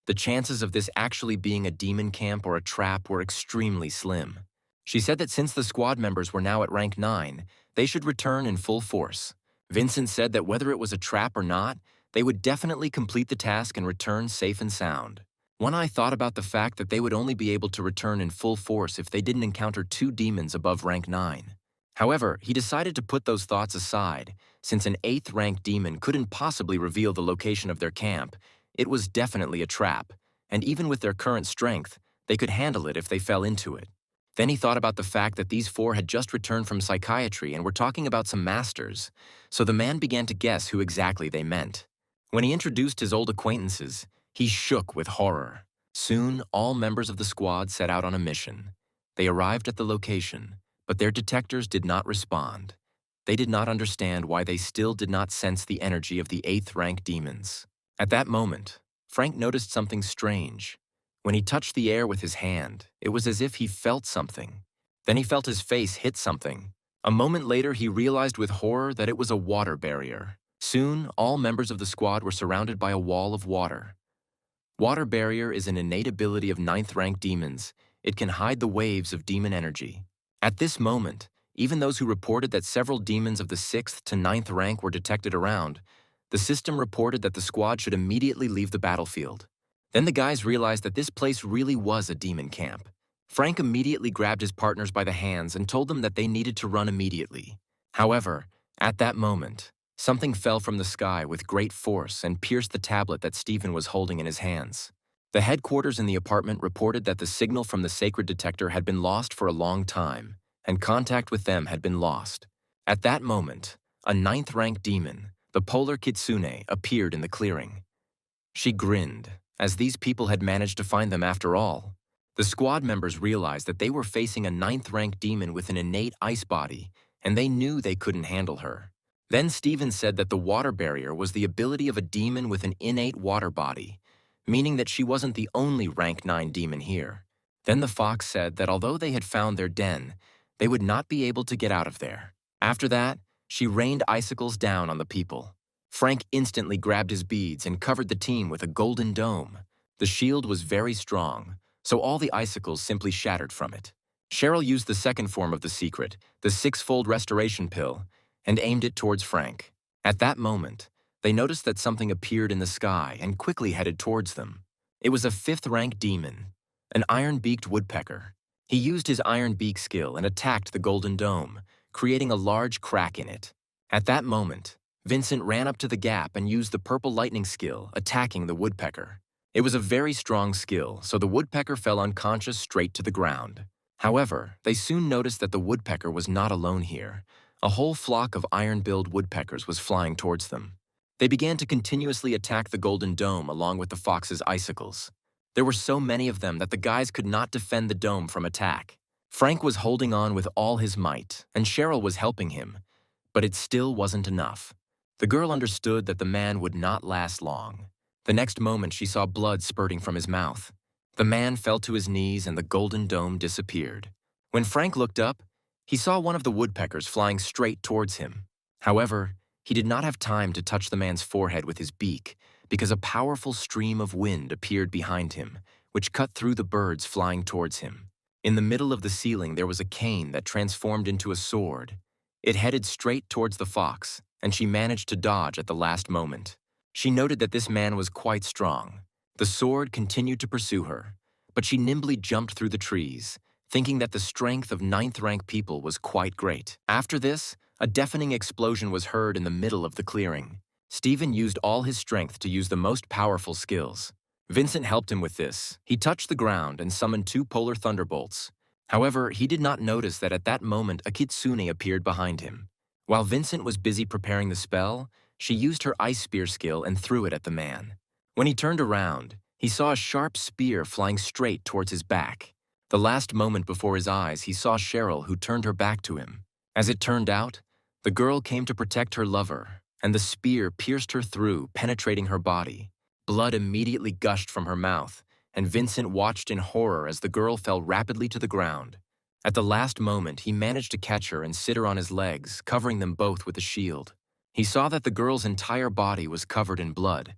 The chances of this actually being a demon camp or a trap were extremely slim. She said that since the squad members were now at rank 9, they should return in full force. Vincent said that whether it was a trap or not, they would definitely complete the task and return safe and sound. One Eye thought about the fact that they would only be able to return in full force if they didn't encounter 2 demons above rank 9. However, he decided to put those thoughts aside. Since an 8th rank demon couldn't possibly reveal the location of their camp, it was definitely a trap, and even with their current strength, they could handle it if they fell into it. Then he thought about the fact that these 4 had just returned from psychiatry and were talking about some masters, so the man began to guess who exactly they meant. When he introduced his old acquaintances, he shook with horror. Soon, all members of the squad set out on a mission. They arrived at the location, but their detectors did not respond. They did not understand why they still did not sense the energy of the 8th rank demons. At that moment, Frank noticed something strange. When he touched the air with his hand, it was as if he felt something. Then he felt his face hit something. A moment later, he realized with horror that it was a water barrier. Soon, all members of the squad were surrounded by a wall of water. Water barrier is an innate ability of 9th rank demons. It can hide the waves of demon energy. At this moment, even those who reported that several demons of the 6th to 9th rank were detected around, the system reported that the squad should immediately leave the battlefield. Then the guys realized that this place really was a demon camp. Frank immediately grabbed his partners by the hands and told them that they needed to run immediately. However, at that moment, something fell from the sky with great force and pierced the tablet that Stephen was holding in his hands. The headquarters in the apartment reported that the signal from the sacred detector had been lost for a long time, and contact with them had been lost. At that moment, a 9th rank demon, the polar kitsune, appeared in the clearing. She grinned, as these people had managed to find them after all. The squad members realized that they were facing a 9th rank demon with an innate ice body, and they knew they couldn't handle her. Then Stephen said that the water barrier was the ability of a demon with an innate water body, meaning that she wasn't the only rank 9 demon here. Then the fox said that although they had found their den, they would not be able to get out of there. After that, she rained icicles down on the people. Frank instantly grabbed his beads and covered the team with a golden dome. The shield was very strong, so all the icicles simply shattered from it. Cheryl used the second form of the secret, the 6-fold restoration pill, and aimed it towards Frank. At that moment, they noticed that something appeared in the sky and quickly headed towards them. It was a 5th rank demon, an iron-beaked woodpecker. He used his iron beak skill and attacked the golden dome, creating a large crack in it. At that moment, Vincent ran up to the gap and used the purple lightning skill, attacking the woodpecker. It was a very strong skill, so the woodpecker fell unconscious straight to the ground. However, they soon noticed that the woodpecker was not alone here. A whole flock of iron-billed woodpeckers was flying towards them. They began to continuously attack the golden dome along with the fox's icicles. There were so many of them that the guys could not defend the dome from attack. Frank was holding on with all his might, and Cheryl was helping him, but it still wasn't enough. The girl understood that the man would not last long. The next moment, she saw blood spurting from his mouth. The man fell to his knees and the golden dome disappeared. When Frank looked up, he saw one of the woodpeckers flying straight towards him. However, he did not have time to touch the man's forehead with his beak because a powerful stream of wind appeared behind him, which cut through the birds flying towards him. In the middle of the ceiling, there was a cane that transformed into a sword. It headed straight towards the fox, and she managed to dodge at the last moment. She noted that this man was quite strong. The sword continued to pursue her, but she nimbly jumped through the trees, thinking that the strength of 9th rank people was quite great. After this, a deafening explosion was heard in the middle of the clearing. Stephen used all his strength to use the most powerful skills. Vincent helped him with this. He touched the ground and summoned 2 polar thunderbolts. However, he did not notice that at that moment a kitsune appeared behind him. While Vincent was busy preparing the spell, she used her ice spear skill and threw it at the man. When he turned around, he saw a sharp spear flying straight towards his back. The last moment before his eyes, he saw Cheryl, who turned her back to him. As it turned out, the girl came to protect her lover, and the spear pierced her through, penetrating her body. Blood immediately gushed from her mouth, and Vincent watched in horror as the girl fell rapidly to the ground. At the last moment, he managed to catch her and sit her on his legs, covering them both with a shield. He saw that the girl's entire body was covered in blood,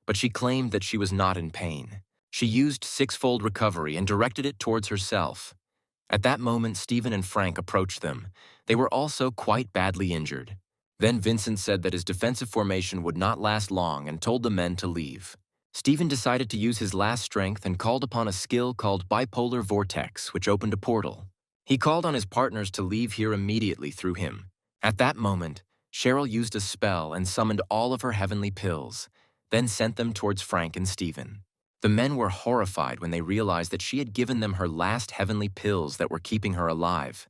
but she claimed that she was not in pain. She used 6-fold recovery and directed it towards herself. At that moment, Stephen and Frank approached them. They were also quite badly injured. Then Vincent said that his defensive formation would not last long and told the men to leave. Stephen decided to use his last strength and called upon a skill called Bipolar Vortex, which opened a portal. He called on his partners to leave here immediately through him. At that moment, Cheryl used a spell and summoned all of her heavenly pills, then sent them towards Frank and Stephen. The men were horrified when they realized that she had given them her last heavenly pills that were keeping her alive.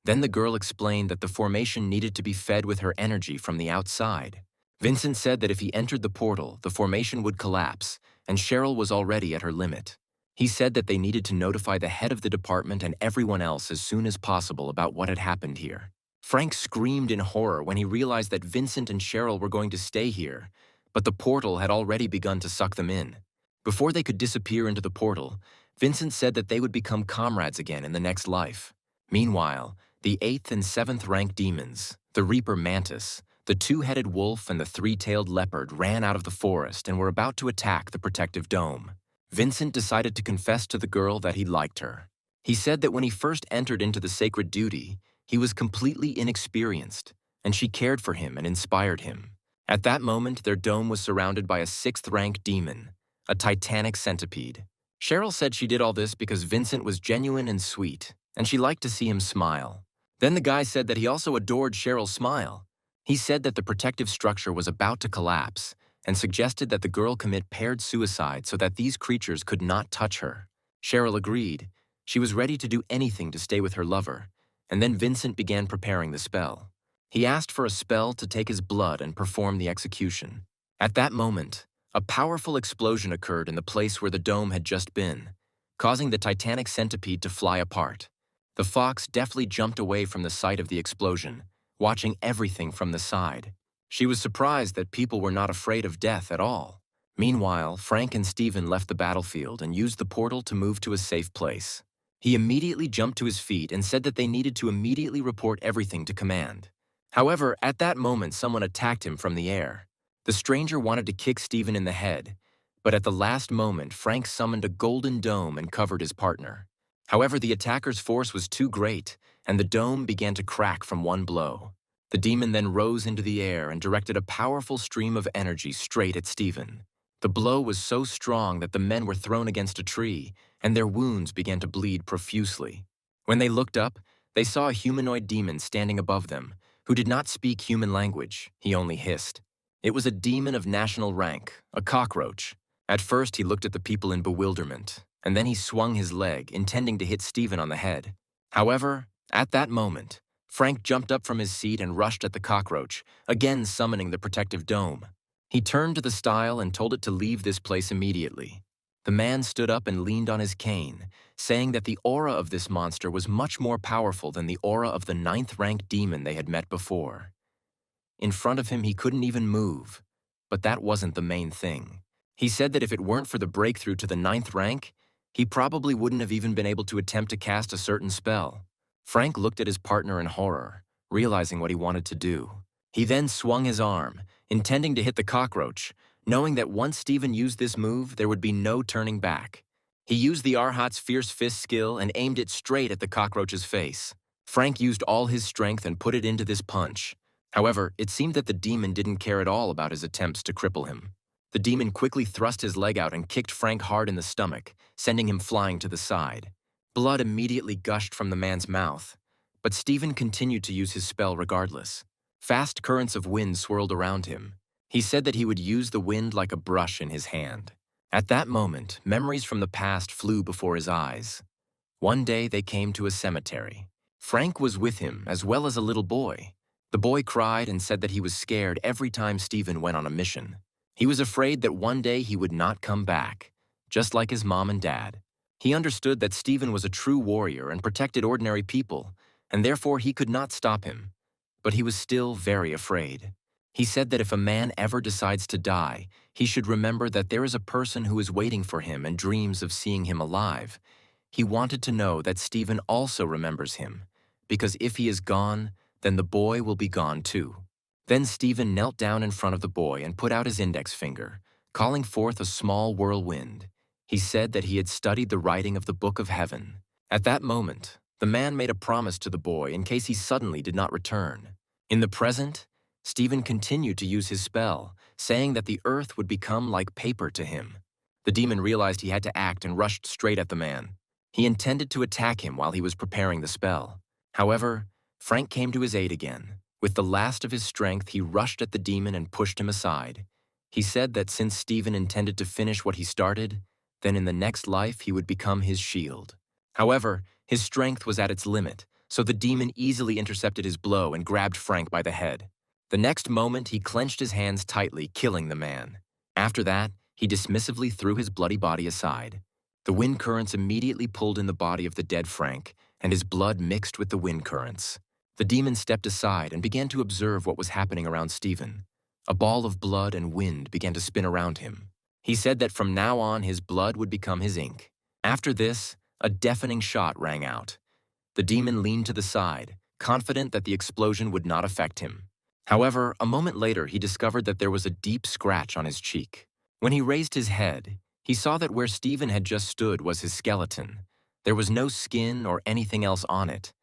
Then the girl explained that the formation needed to be fed with her energy from the outside. Vincent said that if he entered the portal, the formation would collapse, and Cheryl was already at her limit. He said that they needed to notify the head of the department and everyone else as soon as possible about what had happened here. Frank screamed in horror when he realized that Vincent and Cheryl were going to stay here, but the portal had already begun to suck them in. Before they could disappear into the portal, Vincent said that they would become comrades again in the next life. Meanwhile, the 8th and 7th rank demons, the Reaper Mantis, the 2-headed wolf and the 3-tailed leopard ran out of the forest and were about to attack the protective dome. Vincent decided to confess to the girl that he liked her. He said that when he first entered into the sacred duty, he was completely inexperienced, and she cared for him and inspired him. At that moment, their dome was surrounded by a 6th-rank demon, a titanic centipede. Cheryl said she did all this because Vincent was genuine and sweet, and she liked to see him smile. Then the guy said that he also adored Cheryl's smile. He said that the protective structure was about to collapse and suggested that the girl commit paired suicide so that these creatures could not touch her. Cheryl agreed. She was ready to do anything to stay with her lover, and then Vincent began preparing the spell. He asked for a spell to take his blood and perform the execution. At that moment, a powerful explosion occurred in the place where the dome had just been, causing the titanic centipede to fly apart. The fox deftly jumped away from the site of the explosion, watching everything from the side. She was surprised that people were not afraid of death at all. Meanwhile, Frank and Steven left the battlefield and used the portal to move to a safe place. He immediately jumped to his feet and said that they needed to immediately report everything to command. However, at that moment, someone attacked him from the air. The stranger wanted to kick Steven in the head, but at the last moment, Frank summoned a golden dome and covered his partner. However, the attacker's force was too great, and the dome began to crack from one blow. The demon then rose into the air and directed a powerful stream of energy straight at Steven. The blow was so strong that the men were thrown against a tree, and their wounds began to bleed profusely. When they looked up, they saw a humanoid demon standing above them, who did not speak human language, he only hissed. It was a demon of national rank, a cockroach. At first, he looked at the people in bewilderment, and then he swung his leg, intending to hit Steven on the head. However, at that moment, Frank jumped up from his seat and rushed at the cockroach, again summoning the protective dome. He turned to the stile and told it to leave this place immediately. The man stood up and leaned on his cane, saying that the aura of this monster was much more powerful than the aura of the 9th-rank demon they had met before. In front of him, he couldn't even move, but that wasn't the main thing. He said that if it weren't for the breakthrough to the 9th rank, he probably wouldn't have even been able to attempt to cast a certain spell. Frank looked at his partner in horror, realizing what he wanted to do. He then swung his arm, intending to hit the cockroach, knowing that once Steven used this move, there would be no turning back. He used the Arhat's Fierce Fist skill and aimed it straight at the cockroach's face. Frank used all his strength and put it into this punch. However, it seemed that the demon didn't care at all about his attempts to cripple him. The demon quickly thrust his leg out and kicked Frank hard in the stomach, sending him flying to the side. Blood immediately gushed from the man's mouth, but Steven continued to use his spell regardless. Fast currents of wind swirled around him. He said that he would use the wind like a brush in his hand. At that moment, memories from the past flew before his eyes. One day they came to a cemetery. Frank was with him, as well as a little boy. The boy cried and said that he was scared every time Steven went on a mission. He was afraid that one day he would not come back, just like his mom and dad. He understood that Steven was a true warrior and protected ordinary people, and therefore he could not stop him. But he was still very afraid. He said that if a man ever decides to die, he should remember that there is a person who is waiting for him and dreams of seeing him alive. He wanted to know that Steven also remembers him, because if he is gone, then the boy will be gone too. Then Steven knelt down in front of the boy and put out his index finger, calling forth a small whirlwind. He said that he had studied the writing of the Book of Heaven. At that moment, the man made a promise to the boy in case he suddenly did not return. In the present, Steven continued to use his spell, saying that the earth would become like paper to him. The demon realized he had to act and rushed straight at the man. He intended to attack him while he was preparing the spell. However, Frank came to his aid again. With the last of his strength, he rushed at the demon and pushed him aside. He said that since Steven intended to finish what he started, then in the next life he would become his shield. However, his strength was at its limit, so the demon easily intercepted his blow and grabbed Frank by the head. The next moment, he clenched his hands tightly, killing the man. After that, he dismissively threw his bloody body aside. The wind currents immediately pulled in the body of the dead Frank, and his blood mixed with the wind currents. The demon stepped aside and began to observe what was happening around Steven. A ball of blood and wind began to spin around him. He said that from now on his blood would become his ink. After this, a deafening shot rang out. The demon leaned to the side, confident that the explosion would not affect him. However, a moment later he discovered that there was a deep scratch on his cheek. When he raised his head, he saw that where Stephen had just stood was his skeleton. There was no skin or anything else on it,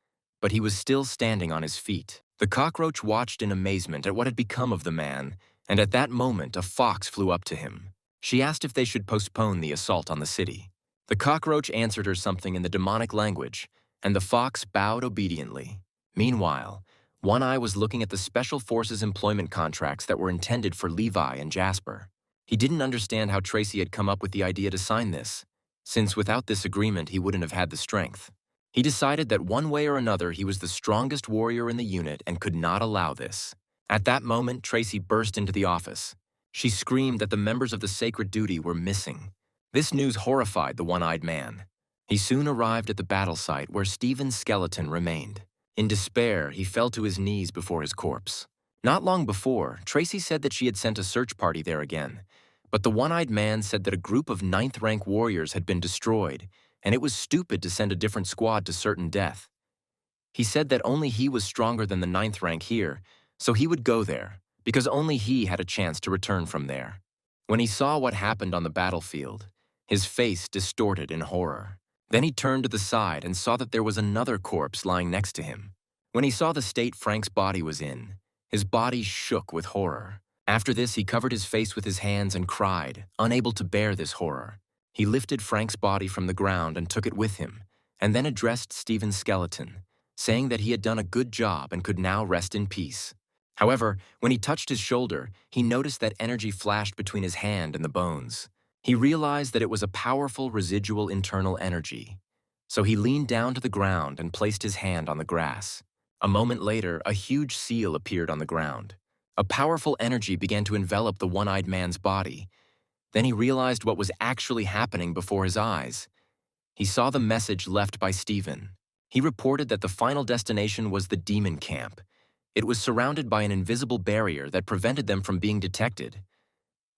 but he was still standing on his feet. The cockroach watched in amazement at what had become of the man, and at that moment a fox flew up to him. She asked if they should postpone the assault on the city. The cockroach answered her something in the demonic language, and the fox bowed obediently. Meanwhile, One Eye was looking at the Special Forces employment contracts that were intended for Levi and Jasper. He didn't understand how Tracy had come up with the idea to sign this, since without this agreement he wouldn't have had the strength. He decided that one way or another he was the strongest warrior in the unit and could not allow this. At that moment, Tracy burst into the office. She screamed that the members of the Sacred Duty were missing. This news horrified the one-eyed man. He soon arrived at the battle site where Stephen's skeleton remained. In despair, he fell to his knees before his corpse. Not long before, Tracy said that she had sent a search party there again, but the one-eyed man said that a group of 9th-rank warriors had been destroyed, and it was stupid to send a different squad to certain death. He said that only he was stronger than the 9th rank here, so he would go there, because only he had a chance to return from there. When he saw what happened on the battlefield, his face distorted in horror. Then he turned to the side and saw that there was another corpse lying next to him. When he saw the state Frank's body was in, his body shook with horror. After this, he covered his face with his hands and cried, unable to bear this horror. He lifted Frank's body from the ground and took it with him, and then addressed Stephen's skeleton, saying that he had done a good job and could now rest in peace. However, when he touched his shoulder, he noticed that energy flashed between his hand and the bones. He realized that it was a powerful residual internal energy. So he leaned down to the ground and placed his hand on the grass. A moment later, a huge seal appeared on the ground. A powerful energy began to envelop the one-eyed man's body. Then he realized what was actually happening before his eyes. He saw the message left by Stephen. He reported that the final destination was the demon camp. It was surrounded by an invisible barrier that prevented them from being detected.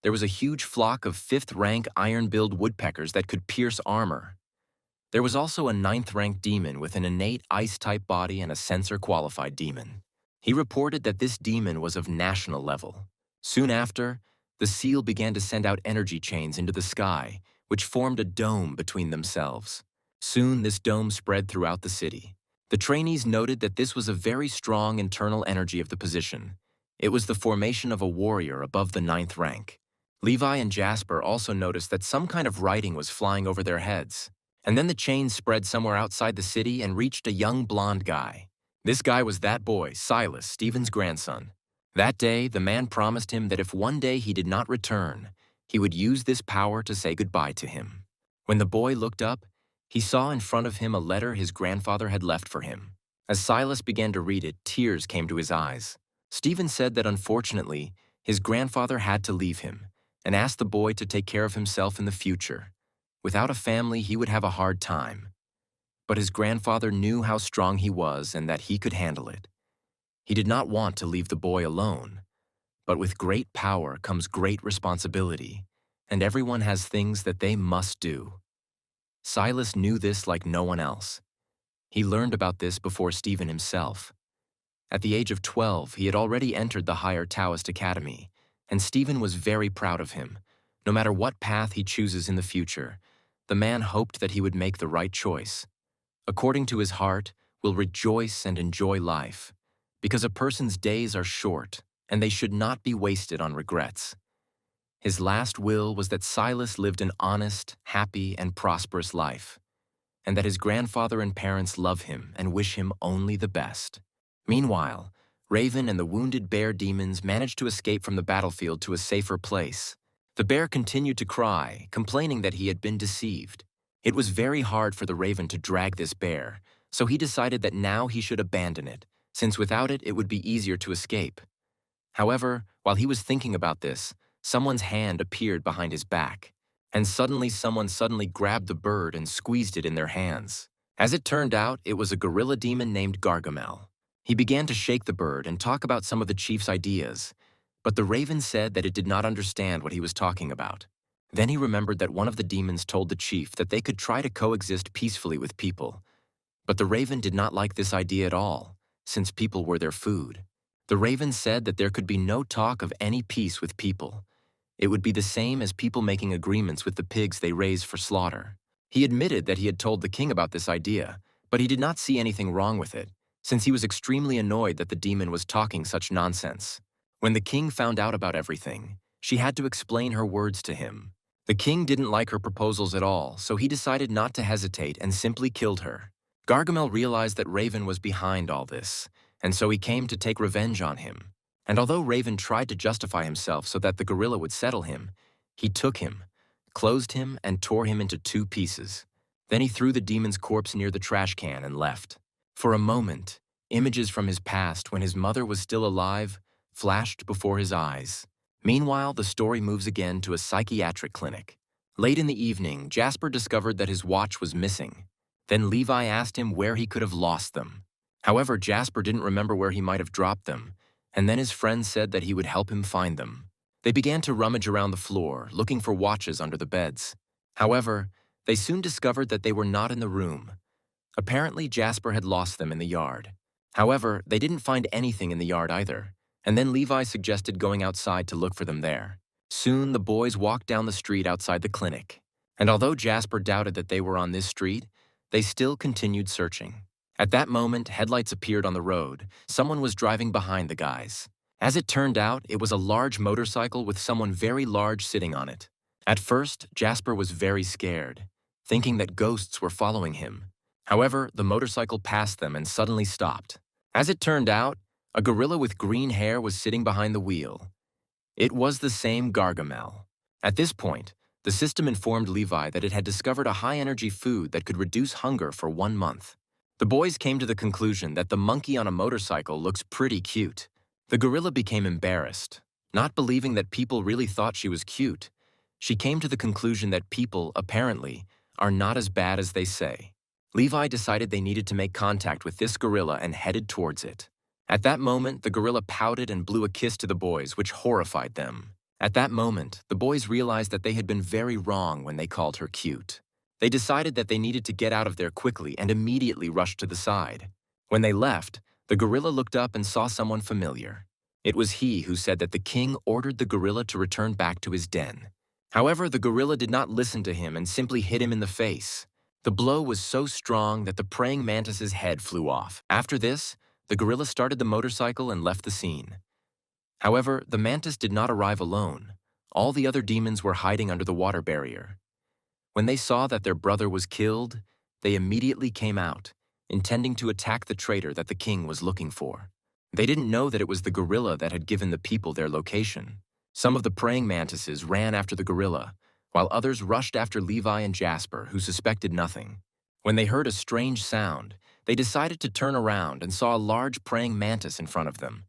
There was a huge flock of 5th-rank iron-billed woodpeckers that could pierce armor. There was also a 9th-rank demon with an innate ice-type body and a sensor-qualified demon. He reported that this demon was of national level. Soon after, the seal began to send out energy chains into the sky, which formed a dome between themselves. Soon, this dome spread throughout the city. The trainees noted that this was a very strong internal energy of the position. It was the formation of a warrior above the 9th rank. Levi and Jasper also noticed that some kind of writing was flying over their heads. And then the chain spread somewhere outside the city and reached a young blonde guy. This guy was that boy, Silas, Stephen's grandson. That day, the man promised him that if one day he did not return, he would use this power to say goodbye to him. When the boy looked up, he saw in front of him a letter his grandfather had left for him. As Silas began to read it, tears came to his eyes. Stephen said that unfortunately, his grandfather had to leave him and asked the boy to take care of himself in the future. Without a family, he would have a hard time. But his grandfather knew how strong he was and that he could handle it. He did not want to leave the boy alone, but with great power comes great responsibility, and everyone has things that they must do. Silas knew this like no one else. He learned about this before Stephen himself. At the age of 12, he had already entered the higher Taoist academy, and Stephen was very proud of him. No matter what path he chooses in the future, the man hoped that he would make the right choice. According to his heart, will rejoice and enjoy life, because a person's days are short, and they should not be wasted on regrets. His last will was that Silas lived an honest, happy, and prosperous life, and that his grandfather and parents love him and wish him only the best. Meanwhile, Raven and the wounded bear demons managed to escape from the battlefield to a safer place. The bear continued to cry, complaining that he had been deceived. It was very hard for the raven to drag this bear, so he decided that now he should abandon it, since without it, it would be easier to escape. However, while he was thinking about this, someone's hand appeared behind his back, and someone grabbed the bird and squeezed it in their hands. As it turned out, it was a gorilla demon named Gargamel. He began to shake the bird and talk about some of the chief's ideas, but the raven said that it did not understand what he was talking about. Then he remembered that one of the demons told the chief that they could try to coexist peacefully with people. But the raven did not like this idea at all, since people were their food. The raven said that there could be no talk of any peace with people. It would be the same as people making agreements with the pigs they raise for slaughter. He admitted that he had told the king about this idea, but he did not see anything wrong with it, since he was extremely annoyed that the demon was talking such nonsense. When the king found out about everything, she had to explain her words to him. The king didn't like her proposals at all, so he decided not to hesitate and simply killed her. Gargamel realized that Raven was behind all this, and so he came to take revenge on him. And although Raven tried to justify himself so that the gorilla would settle him, he took him, closed him, and tore him into 2 pieces. Then he threw the demon's corpse near the trash can and left. For a moment, images from his past when his mother was still alive flashed before his eyes. Meanwhile, the story moves again to a psychiatric clinic. Late in the evening, Jasper discovered that his watch was missing. Then Levi asked him where he could have lost them. However, Jasper didn't remember where he might have dropped them, and then his friend said that he would help him find them. They began to rummage around the floor, looking for watches under the beds. However, they soon discovered that they were not in the room. Apparently, Jasper had lost them in the yard. However, they didn't find anything in the yard either, and then Levi suggested going outside to look for them there. Soon, the boys walked down the street outside the clinic, and although Jasper doubted that they were on this street, they still continued searching. At that moment, headlights appeared on the road. Someone was driving behind the guys. As it turned out, it was a large motorcycle with someone very large sitting on it. At first, Jasper was very scared, thinking that ghosts were following him. However, the motorcycle passed them and suddenly stopped. As it turned out, a gorilla with green hair was sitting behind the wheel. It was the same Gargamel. At this point, the system informed Levi that it had discovered a high-energy food that could reduce hunger for 1 month. The boys came to the conclusion that the monkey on a motorcycle looks pretty cute. The gorilla became embarrassed, not believing that people really thought she was cute. She came to the conclusion that people, apparently, are not as bad as they say. Levi decided they needed to make contact with this gorilla and headed towards it. At that moment, the gorilla pouted and blew a kiss to the boys, which horrified them. At that moment, the boys realized that they had been very wrong when they called her cute. They decided that they needed to get out of there quickly and immediately rushed to the side. When they left, the gorilla looked up and saw someone familiar. It was he who said that the king ordered the gorilla to return back to his den. However, the gorilla did not listen to him and simply hit him in the face. The blow was so strong that the praying mantis's head flew off. After this, the gorilla started the motorcycle and left the scene. However, the mantis did not arrive alone. All the other demons were hiding under the water barrier. When they saw that their brother was killed, they immediately came out, intending to attack the traitor that the king was looking for. They didn't know that it was the gorilla that had given the people their location. Some of the praying mantises ran after the gorilla, while others rushed after Levi and Jasper, who suspected nothing. When they heard a strange sound, they decided to turn around and saw a large praying mantis in front of them,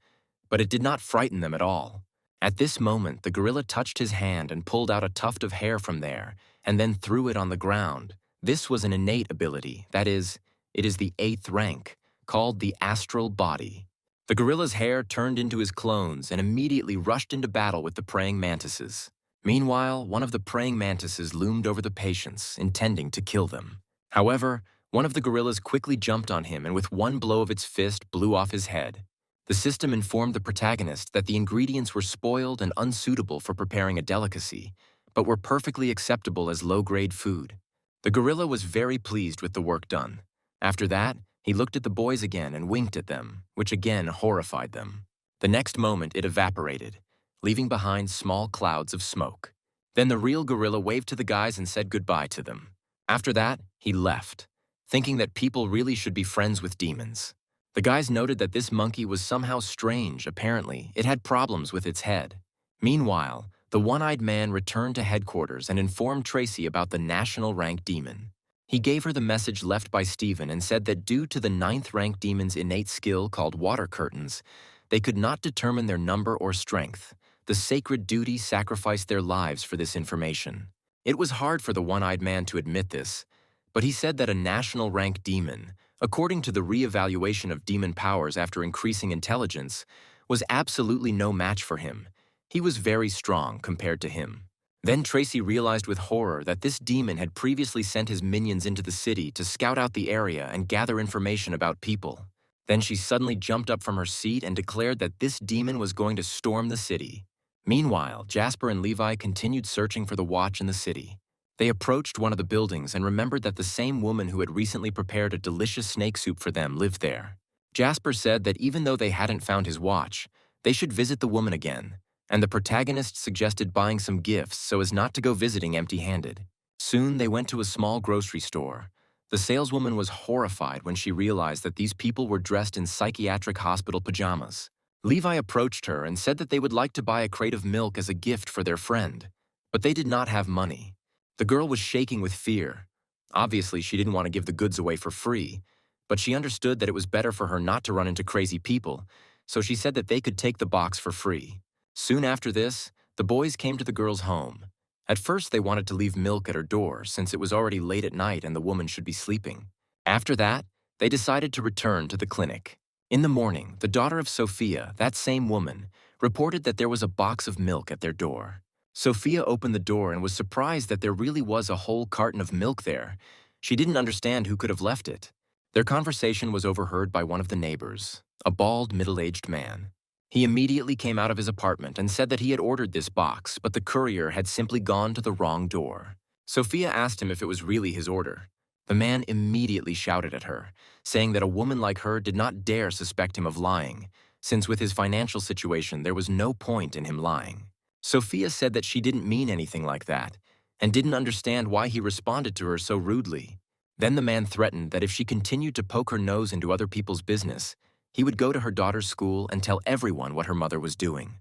but it did not frighten them at all. At this moment, the gorilla touched his hand and pulled out a tuft of hair from there, and then threw it on the ground. This was an innate ability, that is, it is the 8th rank, called the astral body. The gorilla's hair turned into his clones and immediately rushed into battle with the praying mantises. Meanwhile, one of the praying mantises loomed over the patients, intending to kill them. However, one of the gorillas quickly jumped on him and with one blow of its fist blew off his head. The system informed the protagonist that the ingredients were spoiled and unsuitable for preparing a delicacy, but were perfectly acceptable as low-grade food. The gorilla was very pleased with the work done. After that, he looked at the boys again and winked at them, which again horrified them. The next moment, it evaporated, leaving behind small clouds of smoke. Then the real gorilla waved to the guys and said goodbye to them. After that, he left, thinking that people really should be friends with demons. The guys noted that this monkey was somehow strange. Apparently, it had problems with its head. Meanwhile, the one-eyed man returned to headquarters and informed Tracy about the national rank demon. He gave her the message left by Steven and said that due to the 9th rank demon's innate skill called water curtains, they could not determine their number or strength. The sacred duty sacrificed their lives for this information. It was hard for the one-eyed man to admit this, but he said that a national rank demon, according to the re-evaluation of demon powers after increasing intelligence, was absolutely no match for him. He was very strong compared to him. Then Tracy realized with horror that this demon had previously sent his minions into the city to scout out the area and gather information about people. Then she suddenly jumped up from her seat and declared that this demon was going to storm the city. Meanwhile, Jasper and Levi continued searching for the watch in the city. They approached one of the buildings and remembered that the same woman who had recently prepared a delicious snake soup for them lived there. Jasper said that even though they hadn't found his watch, they should visit the woman again, and the protagonist suggested buying some gifts so as not to go visiting empty-handed. Soon they went to a small grocery store. The saleswoman was horrified when she realized that these people were dressed in psychiatric hospital pajamas. Levi approached her and said that they would like to buy a crate of milk as a gift for their friend, but they did not have money. The girl was shaking with fear. Obviously, she didn't want to give the goods away for free, but she understood that it was better for her not to run into crazy people, so she said that they could take the box for free. Soon after this, the boys came to the girl's home. At first, they wanted to leave milk at her door since it was already late at night and the woman should be sleeping. After that, they decided to return to the clinic. In the morning, the daughter of Sophia, that same woman, reported that there was a box of milk at their door. Sophia opened the door and was surprised that there really was a whole carton of milk there. She didn't understand who could have left it. Their conversation was overheard by one of the neighbors, a bald, middle-aged man. He immediately came out of his apartment and said that he had ordered this box, but the courier had simply gone to the wrong door. Sophia asked him if it was really his order. The man immediately shouted at her, saying that a woman like her did not dare suspect him of lying, since with his financial situation there was no point in him lying. Sophia said that she didn't mean anything like that, and didn't understand why he responded to her so rudely. Then the man threatened that if she continued to poke her nose into other people's business, he would go to her daughter's school and tell everyone what her mother was doing.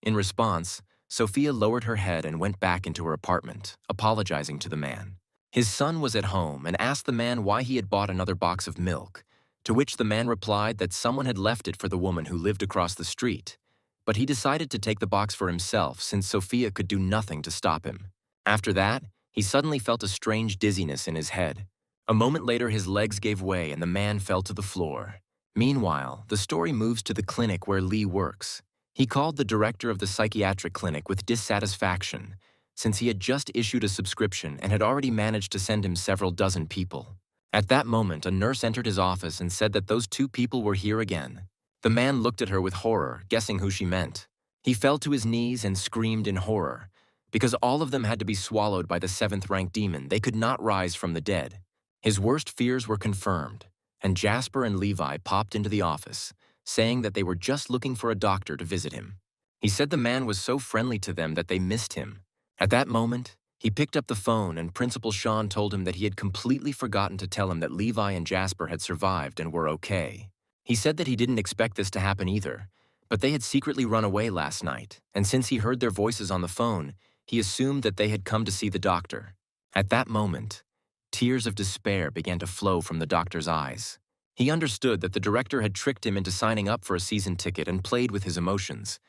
In response, Sophia lowered her head and went back into her apartment, apologizing to the man. His son was at home and asked the man why he had bought another box of milk, to which the man replied that someone had left it for the woman who lived across the street, but he decided to take the box for himself since Sophia could do nothing to stop him. After that, he suddenly felt a strange dizziness in his head. A moment later, his legs gave way and the man fell to the floor. Meanwhile, the story moves to the clinic where Lee works. He called the director of the psychiatric clinic with dissatisfaction, since he had just issued a subscription and had already managed to send him several dozen people. At that moment, a nurse entered his office and said that those two people were here again. The man looked at her with horror, guessing who she meant. He fell to his knees and screamed in horror. Because all of them had to be swallowed by the 7th-ranked demon, they could not rise from the dead. His worst fears were confirmed, and Jasper and Levi popped into the office, saying that they were just looking for a doctor to visit him. He said the man was so friendly to them that they missed him. At that moment, he picked up the phone and Principal Sean told him that he had completely forgotten to tell him that Levi and Jasper had survived and were okay. He said that he didn't expect this to happen either, but they had secretly run away last night, and since he heard their voices on the phone, he assumed that they had come to see the doctor. At that moment, tears of despair began to flow from the doctor's eyes. He understood that the director had tricked him into signing up for a season ticket and played with his emotions,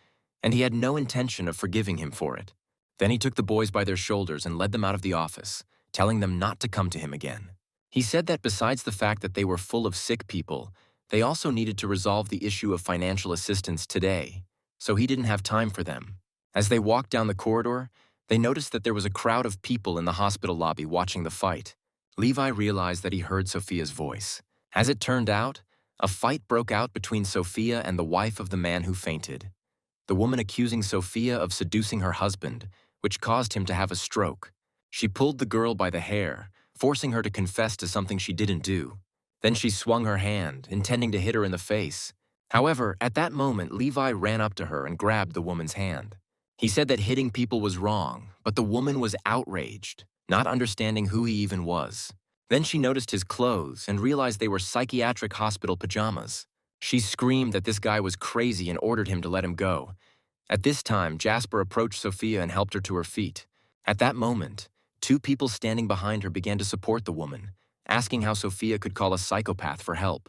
and he had no intention of forgiving him for it. Then he took the boys by their shoulders and led them out of the office, telling them not to come to him again. He said that besides the fact that they were full of sick people, they also needed to resolve the issue of financial assistance today, so he didn't have time for them. As they walked down the corridor, they noticed that there was a crowd of people in the hospital lobby watching the fight. Levi realized that he heard Sophia's voice. As it turned out, a fight broke out between Sophia and the wife of the man who fainted. The woman accusing Sophia of seducing her husband, which caused him to have a stroke. She pulled the girl by the hair, forcing her to confess to something she didn't do. Then she swung her hand, intending to hit her in the face. However, at that moment, Levi ran up to her and grabbed the woman's hand. He said that hitting people was wrong, but the woman was outraged, not understanding who he even was. Then she noticed his clothes and realized they were psychiatric hospital pajamas. She screamed that this guy was crazy and ordered him to let him go. At this time, Jasper approached Sophia and helped her to her feet. At that moment, two people standing behind her began to support the woman, asking how Sophia could call a psychopath for help.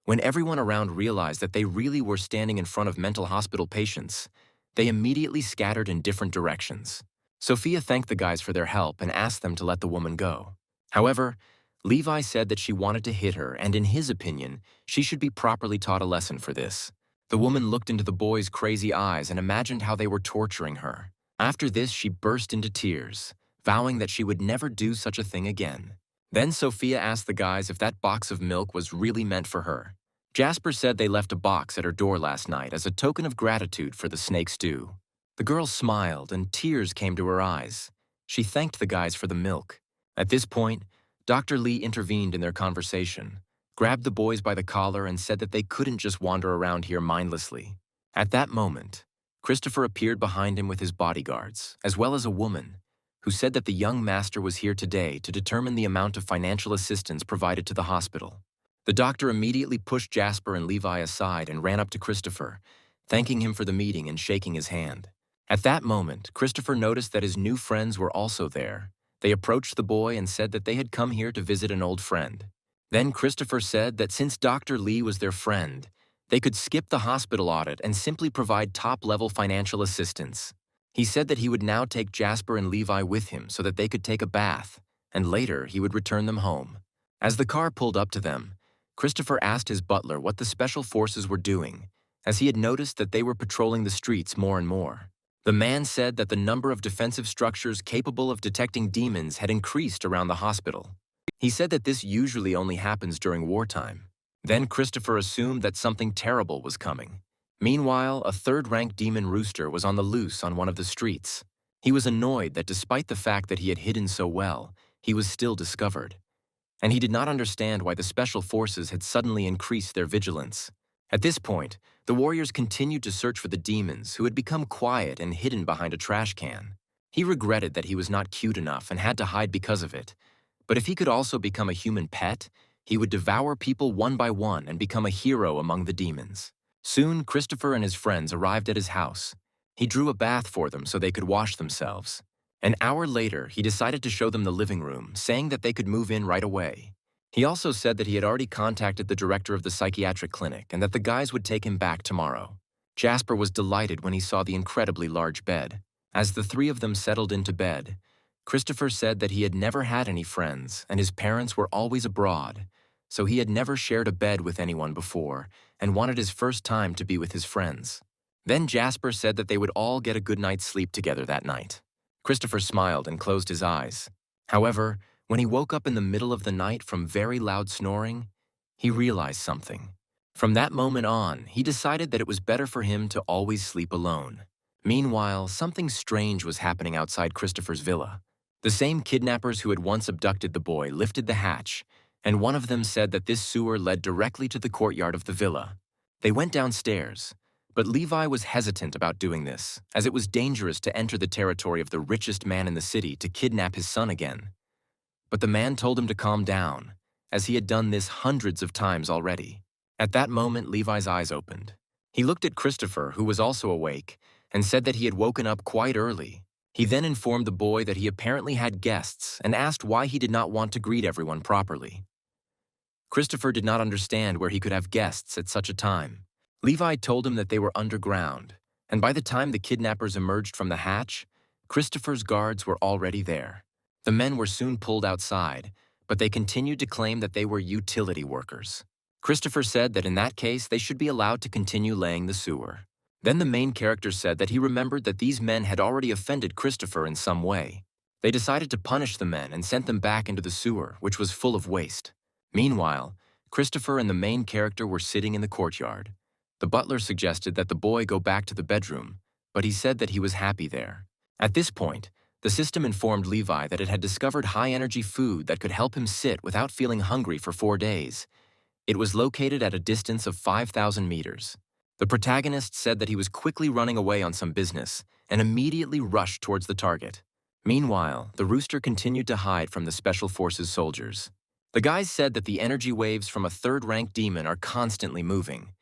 When everyone around realized that they really were standing in front of mental hospital patients, they immediately scattered in different directions. Sophia thanked the guys for their help and asked them to let the woman go. However, Levi said that she wanted to hit her, and in his opinion, she should be properly taught a lesson for this. The woman looked into the boys' crazy eyes and imagined how they were torturing her. After this, she burst into tears, vowing that she would never do such a thing again. Then Sophia asked the guys if that box of milk was really meant for her. Jasper said they left a box at her door last night as a token of gratitude for the snake stew. The girl smiled and tears came to her eyes. She thanked the guys for the milk. At this point, Dr. Lee intervened in their conversation, grabbed the boys by the collar and said that they couldn't just wander around here mindlessly. At that moment, Christopher appeared behind him with his bodyguards, as well as a woman, who said that the young master was here today to determine the amount of financial assistance provided to the hospital. The doctor immediately pushed Jasper and Levi aside and ran up to Christopher, thanking him for the meeting and shaking his hand. At that moment, Christopher noticed that his new friends were also there. They approached the boy and said that they had come here to visit an old friend. Then Christopher said that since Dr. Lee was their friend, they could skip the hospital audit and simply provide top-level financial assistance. He said that he would now take Jasper and Levi with him so that they could take a bath, and later he would return them home. As the car pulled up to them, Christopher asked his butler what the special forces were doing, as he had noticed that they were patrolling the streets more and more. The man said that the number of defensive structures capable of detecting demons had increased around the hospital. He said that this usually only happens during wartime. Then Christopher assumed that something terrible was coming. Meanwhile, a third-rank demon rooster was on the loose on one of the streets. He was annoyed that despite the fact that he had hidden so well, he was still discovered. And he did not understand why the special forces had suddenly increased their vigilance. At this point, the warriors continued to search for the demons who had become quiet and hidden behind a trash can. He regretted that he was not cute enough and had to hide because of it. But if he could also become a human pet, he would devour people one by one and become a hero among the demons. Soon, Christopher and his friends arrived at his house. He drew a bath for them so they could wash themselves. An hour later, he decided to show them the living room, saying that they could move in right away. He also said that he had already contacted the director of the psychiatric clinic and that the guys would take him back tomorrow. Jasper was delighted when he saw the incredibly large bed. As the three of them settled into bed, Christopher said that he had never had any friends and his parents were always abroad, so he had never shared a bed with anyone before and wanted his first time to be with his friends. Then Jasper said that they would all get a good night's sleep together that night. Christopher smiled and closed his eyes. However, when he woke up in the middle of the night from very loud snoring, he realized something. From that moment on, he decided that it was better for him to always sleep alone. Meanwhile, something strange was happening outside Christopher's villa. The same kidnappers who had once abducted the boy lifted the hatch, and one of them said that this sewer led directly to the courtyard of the villa. They went downstairs, but Levi was hesitant about doing this, as it was dangerous to enter the territory of the richest man in the city to kidnap his son again. But the man told him to calm down, as he had done this hundreds of times already. At that moment, Levi's eyes opened. He looked at Christopher, who was also awake, and said that he had woken up quite early. He then informed the boy that he apparently had guests and asked why he did not want to greet everyone properly. Christopher did not understand where he could have guests at such a time. Levi told him that they were underground, and by the time the kidnappers emerged from the hatch, Christopher's guards were already there. The men were soon pulled outside, but they continued to claim that they were utility workers. Christopher said that in that case, they should be allowed to continue laying the sewer. Then the main character said that he remembered that these men had already offended Christopher in some way. They decided to punish the men and sent them back into the sewer, which was full of waste. Meanwhile, Christopher and the main character were sitting in the courtyard. The butler suggested that the boy go back to the bedroom, but he said that he was happy there. At this point, the system informed Levi that it had discovered high-energy food that could help him sit without feeling hungry for 4 days. It was located at a distance of 5,000 meters. The protagonist said that he was quickly running away on some business and immediately rushed towards the target. Meanwhile, the rooster continued to hide from the Special Forces soldiers. The guys said that the energy waves from a third-rank demon are constantly moving.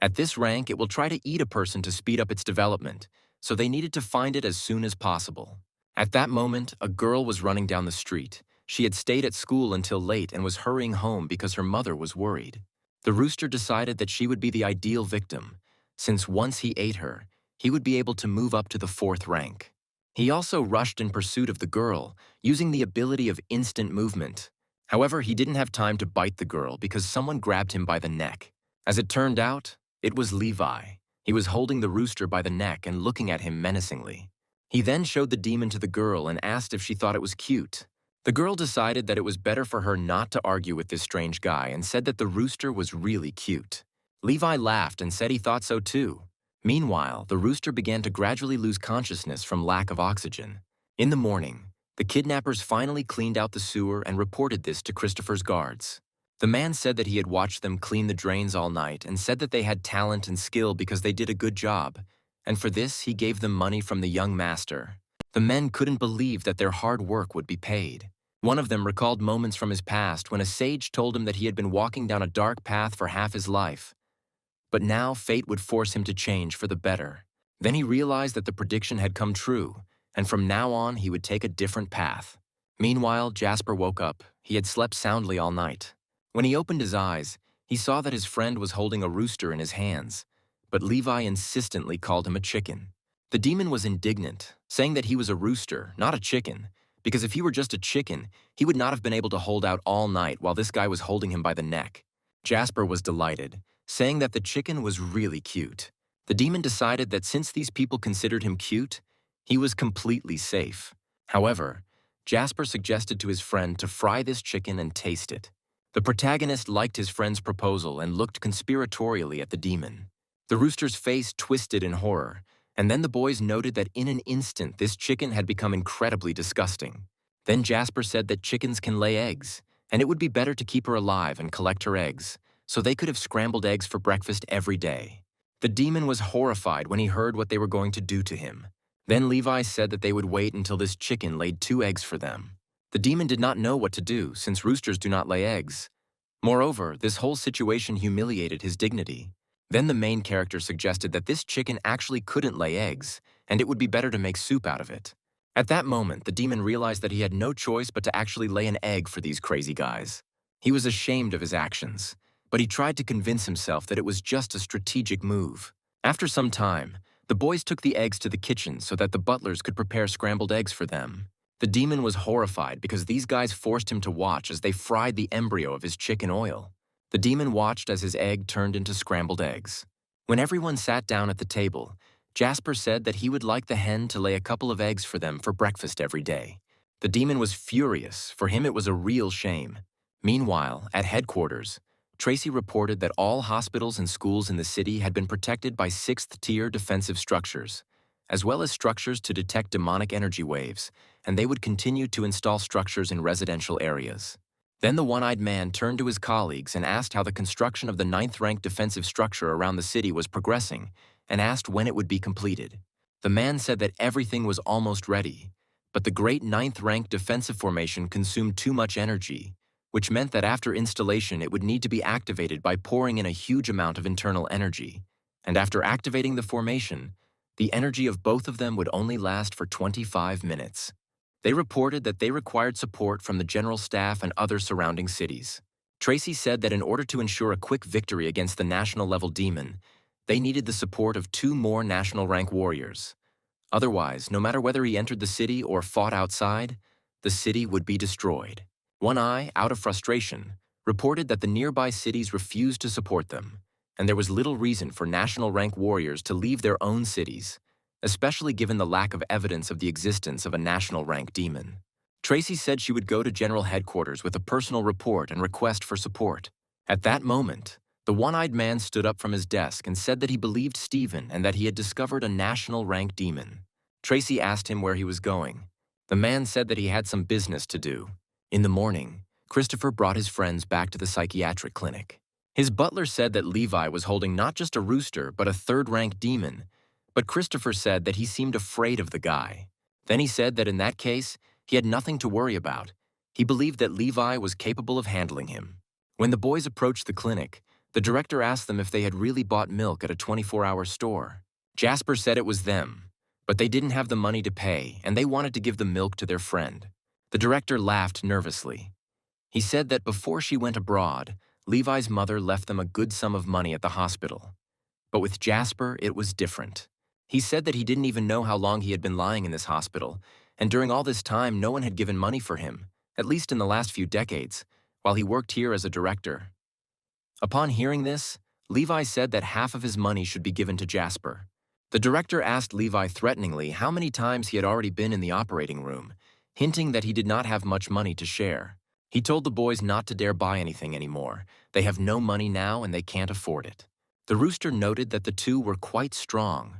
At this rank, it will try to eat a person to speed up its development, so they needed to find it as soon as possible. At that moment, a girl was running down the street. She had stayed at school until late and was hurrying home because her mother was worried. The rooster decided that she would be the ideal victim, since once he ate her, he would be able to move up to the 4th rank. He also rushed in pursuit of the girl, using the ability of instant movement. However, he didn't have time to bite the girl because someone grabbed him by the neck. As it turned out, it was Levi. He was holding the rooster by the neck and looking at him menacingly. He then showed the demon to the girl and asked if she thought it was cute. The girl decided that it was better for her not to argue with this strange guy and said that the rooster was really cute. Levi laughed and said he thought so too. Meanwhile, the rooster began to gradually lose consciousness from lack of oxygen. In the morning, the kidnappers finally cleaned out the sewer and reported this to Christopher's guards. The man said that he had watched them clean the drains all night and said that they had talent and skill because they did a good job, and for this he gave them money from the young master. The men couldn't believe that their hard work would be paid. One of them recalled moments from his past when a sage told him that he had been walking down a dark path for half his life. But now fate would force him to change for the better. Then he realized that the prediction had come true, and from now on he would take a different path. Meanwhile, Jasper woke up. He had slept soundly all night. When he opened his eyes, he saw that his friend was holding a rooster in his hands, but Levi insistently called him a chicken. The demon was indignant, saying that he was a rooster, not a chicken, because if he were just a chicken, he would not have been able to hold out all night while this guy was holding him by the neck. Jasper was delighted, saying that the chicken was really cute. The demon decided that since these people considered him cute, he was completely safe. However, Jasper suggested to his friend to fry this chicken and taste it. The protagonist liked his friend's proposal and looked conspiratorially at the demon. The rooster's face twisted in horror, and then the boys noted that in an instant this chicken had become incredibly disgusting. Then Jasper said that chickens can lay eggs, and it would be better to keep her alive and collect her eggs, so they could have scrambled eggs for breakfast every day. The demon was horrified when he heard what they were going to do to him. Then Levi said that they would wait until this chicken laid 2 eggs for them. The demon did not know what to do, since roosters do not lay eggs. Moreover, this whole situation humiliated his dignity. Then the main character suggested that this chicken actually couldn't lay eggs, and it would be better to make soup out of it. At that moment, the demon realized that he had no choice but to actually lay an egg for these crazy guys. He was ashamed of his actions, but he tried to convince himself that it was just a strategic move. After some time, the boys took the eggs to the kitchen so that the butlers could prepare scrambled eggs for them. The demon was horrified because these guys forced him to watch as they fried the embryo of his chick in oil. The demon watched as his egg turned into scrambled eggs. When everyone sat down at the table, Jasper said that he would like the hen to lay a couple of eggs for them for breakfast every day. The demon was furious. For him, it was a real shame. Meanwhile, at headquarters, Tracy reported that all hospitals and schools in the city had been protected by 6th-tier defensive structures, as well as structures to detect demonic energy waves, and they would continue to install structures in residential areas. Then the one-eyed man turned to his colleagues and asked how the construction of the 9th-ranked defensive structure around the city was progressing, and asked when it would be completed. The man said that everything was almost ready, but the great 9th-ranked defensive formation consumed too much energy, which meant that after installation it would need to be activated by pouring in a huge amount of internal energy. And after activating the formation, the energy of both of them would only last for 25 minutes. They reported that they required support from the general staff and other surrounding cities. Tracy said that in order to ensure a quick victory against the national-level demon, they needed the support of 2 more national-rank warriors. Otherwise, no matter whether he entered the city or fought outside, the city would be destroyed. One Eye, out of frustration, reported that the nearby cities refused to support them, and there was little reason for national-rank warriors to leave their own cities, especially given the lack of evidence of the existence of a national-rank demon. Tracy said she would go to General Headquarters with a personal report and request for support. At that moment, the one-eyed man stood up from his desk and said that he believed Stephen and that he had discovered a national-rank demon. Tracy asked him where he was going. The man said that he had some business to do. In the morning, Christopher brought his friends back to the psychiatric clinic. His butler said that Levi was holding not just a rooster but a 3rd-rank demon, but Christopher said that he seemed afraid of the guy. Then he said that in that case, he had nothing to worry about. He believed that Levi was capable of handling him. When the boys approached the clinic, the director asked them if they had really bought milk at a 24-hour store. Jasper said it was them, but they didn't have the money to pay, and they wanted to give the milk to their friend. The director laughed nervously. He said that before she went abroad, Levi's mother left them a good sum of money at the hospital. But with Jasper, it was different. He said that he didn't even know how long he had been lying in this hospital, and during all this time, no one had given money for him, at least in the last few decades, while he worked here as a director. Upon hearing this, Levi said that half of his money should be given to Jasper. The director asked Levi threateningly how many times he had already been in the operating room, hinting that he did not have much money to share. He told the boys not to dare buy anything anymore. They have no money now and they can't afford it. The rooster noted that the two were quite strong,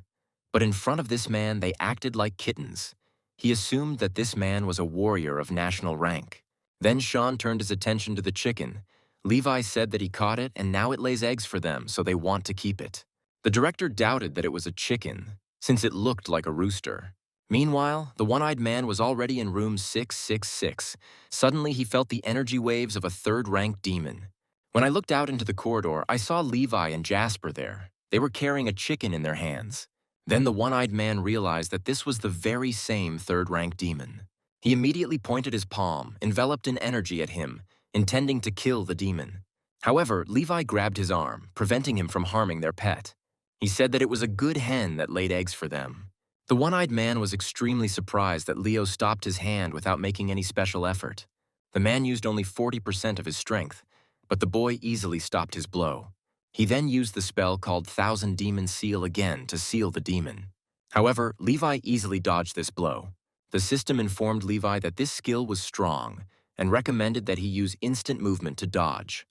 but in front of this man they acted like kittens. He assumed that this man was a warrior of national rank. Then Sean turned his attention to the chicken. Levi said that he caught it and now it lays eggs for them, so they want to keep it. The director doubted that it was a chicken, since it looked like a rooster. Meanwhile, the one-eyed man was already in room 666. Suddenly, he felt the energy waves of a third-rank demon. When I looked out into the corridor, I saw Levi and Jasper there. They were carrying a chicken in their hands. Then the one-eyed man realized that this was the very same third-rank demon. He immediately pointed his palm, enveloped in energy, at him, intending to kill the demon. However, Levi grabbed his arm, preventing him from harming their pet. He said that it was a good hen that laid eggs for them. The one-eyed man was extremely surprised that Leo stopped his hand without making any special effort. The man used only 40% of his strength, but the boy easily stopped his blow. He then used the spell called Thousand Demon Seal again to seal the demon. However, Levi easily dodged this blow. The system informed Levi that this skill was strong and recommended that he use instant movement to dodge.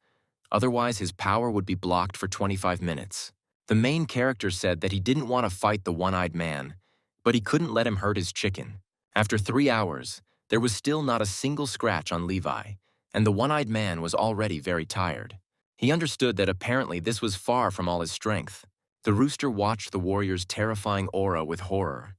Otherwise, his power would be blocked for 25 minutes. The main character said that he didn't want to fight the one-eyed man, but he couldn't let him hurt his chicken. After 3 hours, there was still not a single scratch on Levi, and the one-eyed man was already very tired. He understood that apparently this was far from all his strength. The rooster watched the warrior's terrifying aura with horror.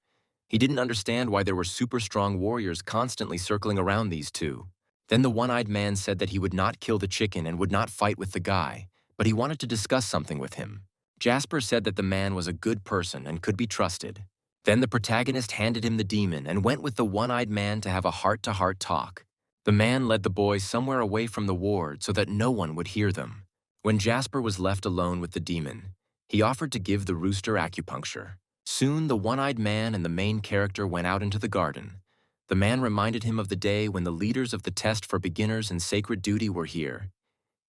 He didn't understand why there were super strong warriors constantly circling around these two. Then the one-eyed man said that he would not kill the chicken and would not fight with the guy, but he wanted to discuss something with him. Jasper said that the man was a good person and could be trusted. Then the protagonist handed him the demon and went with the one-eyed man to have a heart-to-heart talk. The man led the boys somewhere away from the ward so that no one would hear them. When Jasper was left alone with the demon, he offered to give the rooster acupuncture. Soon the one-eyed man and the main character went out into the garden. The man reminded him of the day when the leaders of the test for beginners in sacred duty were here.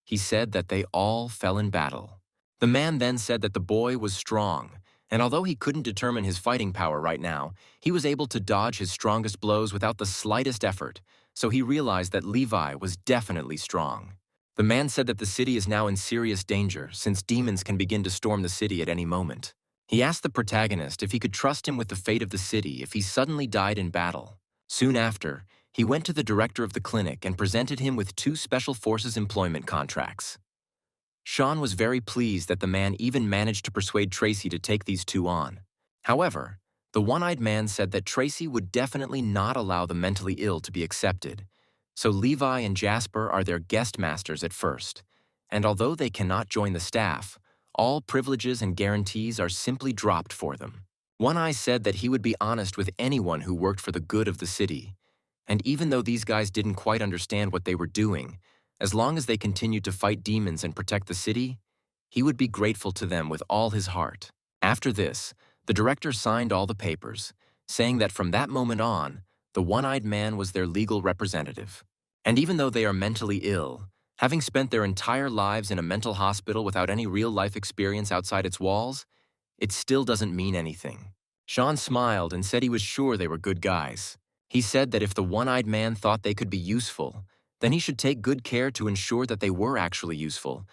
He said that they all fell in battle. The man then said that the boy was strong, and although he couldn't determine his fighting power right now, he was able to dodge his strongest blows without the slightest effort, so he realized that Levi was definitely strong. The man said that the city is now in serious danger since demons can begin to storm the city at any moment. He asked the protagonist if he could trust him with the fate of the city if he suddenly died in battle. Soon after, he went to the director of the clinic and presented him with 2 special forces employment contracts. Sean was very pleased that the man even managed to persuade Tracy to take these 2 on. However, the one-eyed man said that Tracy would definitely not allow the mentally ill to be accepted, so Levi and Jasper are their guest masters at first, and although they cannot join the staff, all privileges and guarantees are simply dropped for them. One Eye said that he would be honest with anyone who worked for the good of the city, and even though these guys didn't quite understand what they were doing, as long as they continued to fight demons and protect the city, he would be grateful to them with all his heart. After this, the director signed all the papers, saying that from that moment on, the one-eyed man was their legal representative. And even though they are mentally ill, having spent their entire lives in a mental hospital without any real-life experience outside its walls, it still doesn't mean anything. Sean smiled and said he was sure they were good guys. He said that if the one-eyed man thought they could be useful, then he should take good care to ensure that they were actually useful.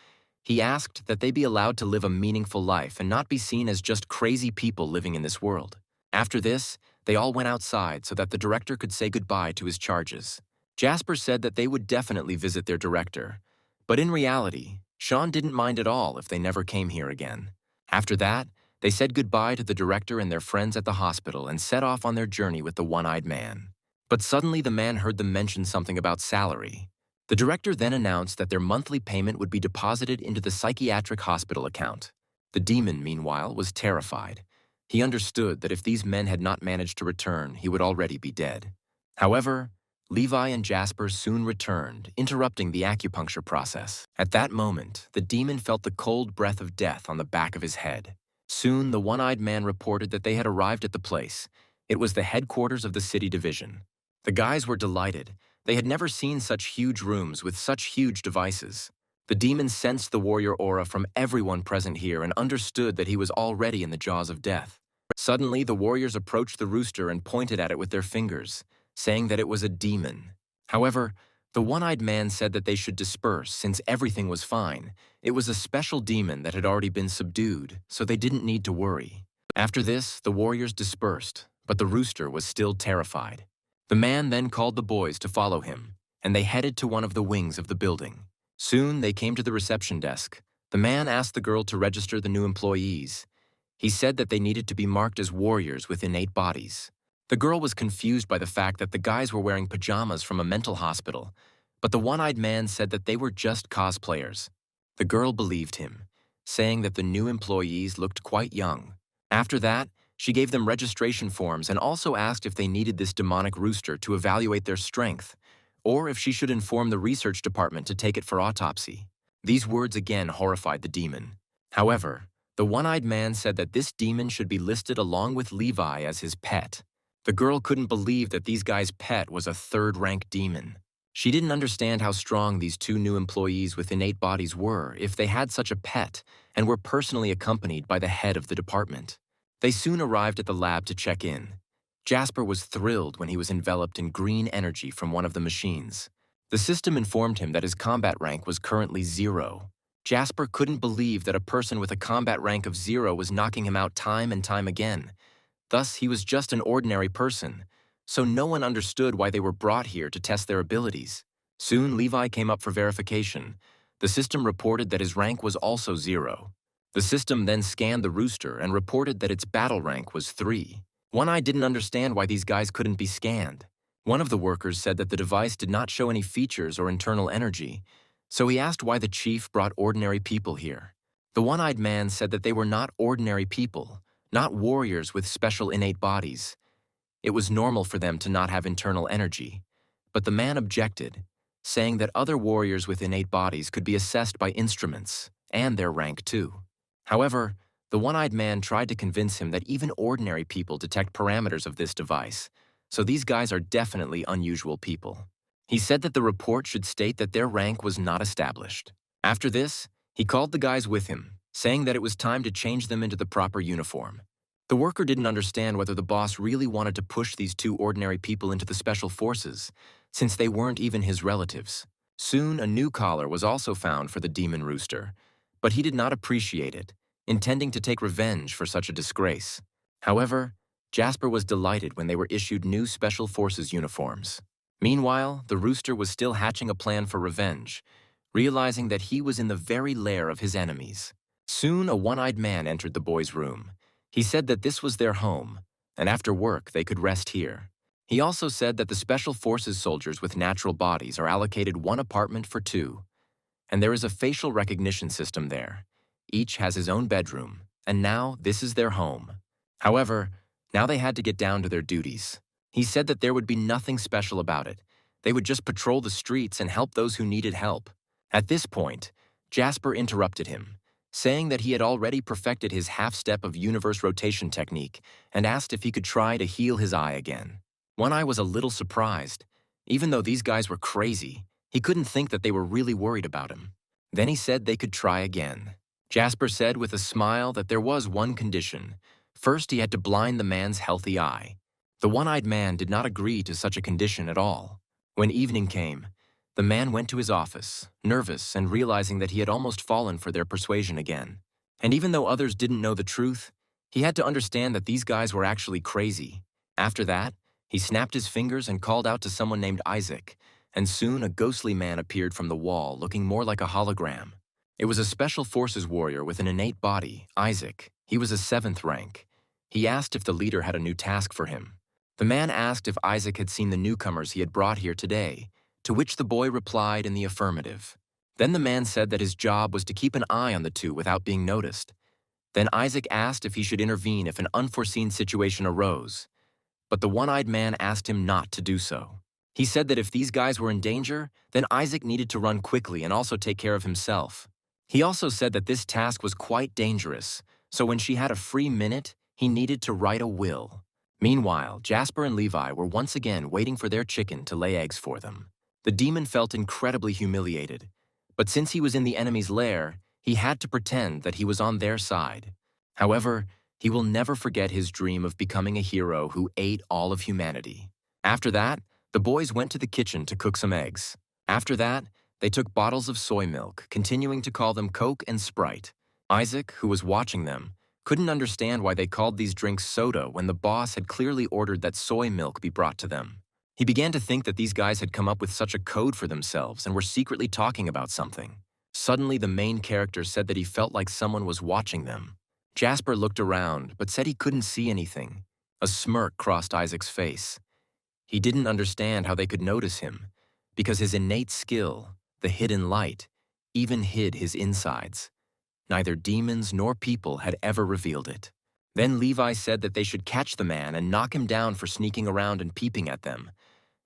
He asked that they be allowed to live a meaningful life and not be seen as just crazy people living in this world. After this, they all went outside so that the director could say goodbye to his charges. Jasper said that they would definitely visit their director, but in reality, Sean didn't mind at all if they never came here again. After that, they said goodbye to the director and their friends at the hospital and set off on their journey with the one-eyed man. But suddenly the man heard them mention something about salary. The director then announced that their monthly payment would be deposited into the psychiatric hospital account. The demon, meanwhile, was terrified. He understood that if these men had not managed to return, he would already be dead. However, Levi and Jasper soon returned, interrupting the acupuncture process. At that moment, the demon felt the cold breath of death on the back of his head. Soon, the one-eyed man reported that they had arrived at the place. It was the headquarters of the city division. The guys were delighted. They had never seen such huge rooms with such huge devices. The demon sensed the warrior aura from everyone present here and understood that he was already in the jaws of death. Suddenly, the warriors approached the rooster and pointed at it with their fingers, saying that it was a demon. However, the one-eyed man said that they should disperse since everything was fine. It was a special demon that had already been subdued, so they didn't need to worry. After this, the warriors dispersed, but the rooster was still terrified. The man then called the boys to follow him, and they headed to one of the wings of the building. Soon, they came to the reception desk. The man asked the girl to register the new employees. He said that they needed to be marked as warriors with innate bodies. The girl was confused by the fact that the guys were wearing pajamas from a mental hospital, but the one-eyed man said that they were just cosplayers. The girl believed him, saying that the new employees looked quite young. After that, she gave them registration forms and also asked if they needed this demonic rooster to evaluate their strength, or if she should inform the research department to take it for autopsy. These words again horrified the demon. However, the one-eyed man said that this demon should be listed along with Levi as his pet. The girl couldn't believe that these guys' pet was a third-rank demon. She didn't understand how strong these two new employees with innate bodies were if they had such a pet and were personally accompanied by the head of the department. They soon arrived at the lab to check in. Jasper was thrilled when he was enveloped in green energy from one of the machines. The system informed him that his combat rank was currently 0. Jasper couldn't believe that a person with a combat rank of 0 was knocking him out time and time again. Thus, he was just an ordinary person, so no one understood why they were brought here to test their abilities. Soon, Levi came up for verification. The system reported that his rank was also 0. The system then scanned the rooster and reported that its battle rank was 3. One-Eye didn't understand why these guys couldn't be scanned. One of the workers said that the device did not show any features or internal energy, so he asked why the chief brought ordinary people here. The one-eyed man said that they were not ordinary people, not warriors with special innate bodies. It was normal for them to not have internal energy, but the man objected, saying that other warriors with innate bodies could be assessed by instruments, and their rank too. However, the one-eyed man tried to convince him that even ordinary people detect parameters of this device, so these guys are definitely unusual people. He said that the report should state that their rank was not established. After this, he called the guys with him, saying that it was time to change them into the proper uniform. The worker didn't understand whether the boss really wanted to push these two ordinary people into the special forces, since they weren't even his relatives. Soon, a new collar was also found for the demon rooster, but he did not appreciate it, intending to take revenge for such a disgrace. However, Jasper was delighted when they were issued new Special Forces uniforms. Meanwhile, the rooster was still hatching a plan for revenge, realizing that he was in the very lair of his enemies. Soon, a one-eyed man entered the boys' room. He said that this was their home, and after work they could rest here. He also said that the Special Forces soldiers with natural bodies are allocated one apartment for 2, and there is a facial recognition system there. Each has his own bedroom, and now this is their home. However, now they had to get down to their duties. He said that there would be nothing special about it. They would just patrol the streets and help those who needed help. At this point, Jasper interrupted him, saying that he had already perfected his half-step of universe rotation technique and asked if he could try to heal his eye again. One-Eye was a little surprised. Even though these guys were crazy, he couldn't think that they were really worried about him. Then he said they could try again. Jasper said with a smile that there was one condition. First, he had to blind the man's healthy eye. The one-eyed man did not agree to such a condition at all. When evening came, the man went to his office, nervous and realizing that he had almost fallen for their persuasion again. And even though others didn't know the truth, he had to understand that these guys were actually crazy. After that, he snapped his fingers and called out to someone named Isaac, and soon a ghostly man appeared from the wall looking more like a hologram. It was a Special Forces warrior with an innate body, Isaac. He was a 7th rank. He asked if the leader had a new task for him. The man asked if Isaac had seen the newcomers he had brought here today, to which the boy replied in the affirmative. Then the man said that his job was to keep an eye on the two without being noticed. Then Isaac asked if he should intervene if an unforeseen situation arose, but the one-eyed man asked him not to do so. He said that if these guys were in danger, then Isaac needed to run quickly and also take care of himself. He also said that this task was quite dangerous, so when she had a free minute, he needed to write a will. Meanwhile, Jasper and Levi were once again waiting for their chicken to lay eggs for them. The demon felt incredibly humiliated, but since he was in the enemy's lair, he had to pretend that he was on their side. However, He will never forget his dream of becoming a hero who ate all of humanity. After that, the boys went to the kitchen to cook some eggs. After that, they took bottles of soy milk, continuing to call them Coke and Sprite. Isaac, who was watching them, couldn't understand why they called these drinks soda when the boss had clearly ordered that soy milk be brought to them. He began to think that these guys had come up with such a code for themselves and were secretly talking about something. Suddenly, the main character said that he felt like someone was watching them. Jasper looked around, but said he couldn't see anything. A smirk crossed Isaac's face. He didn't understand how they could notice him, because his innate skill, the hidden light, even hid his insides. Neither demons nor people had ever revealed it. Then Levi said that they should catch the man and knock him down for sneaking around and peeping at them.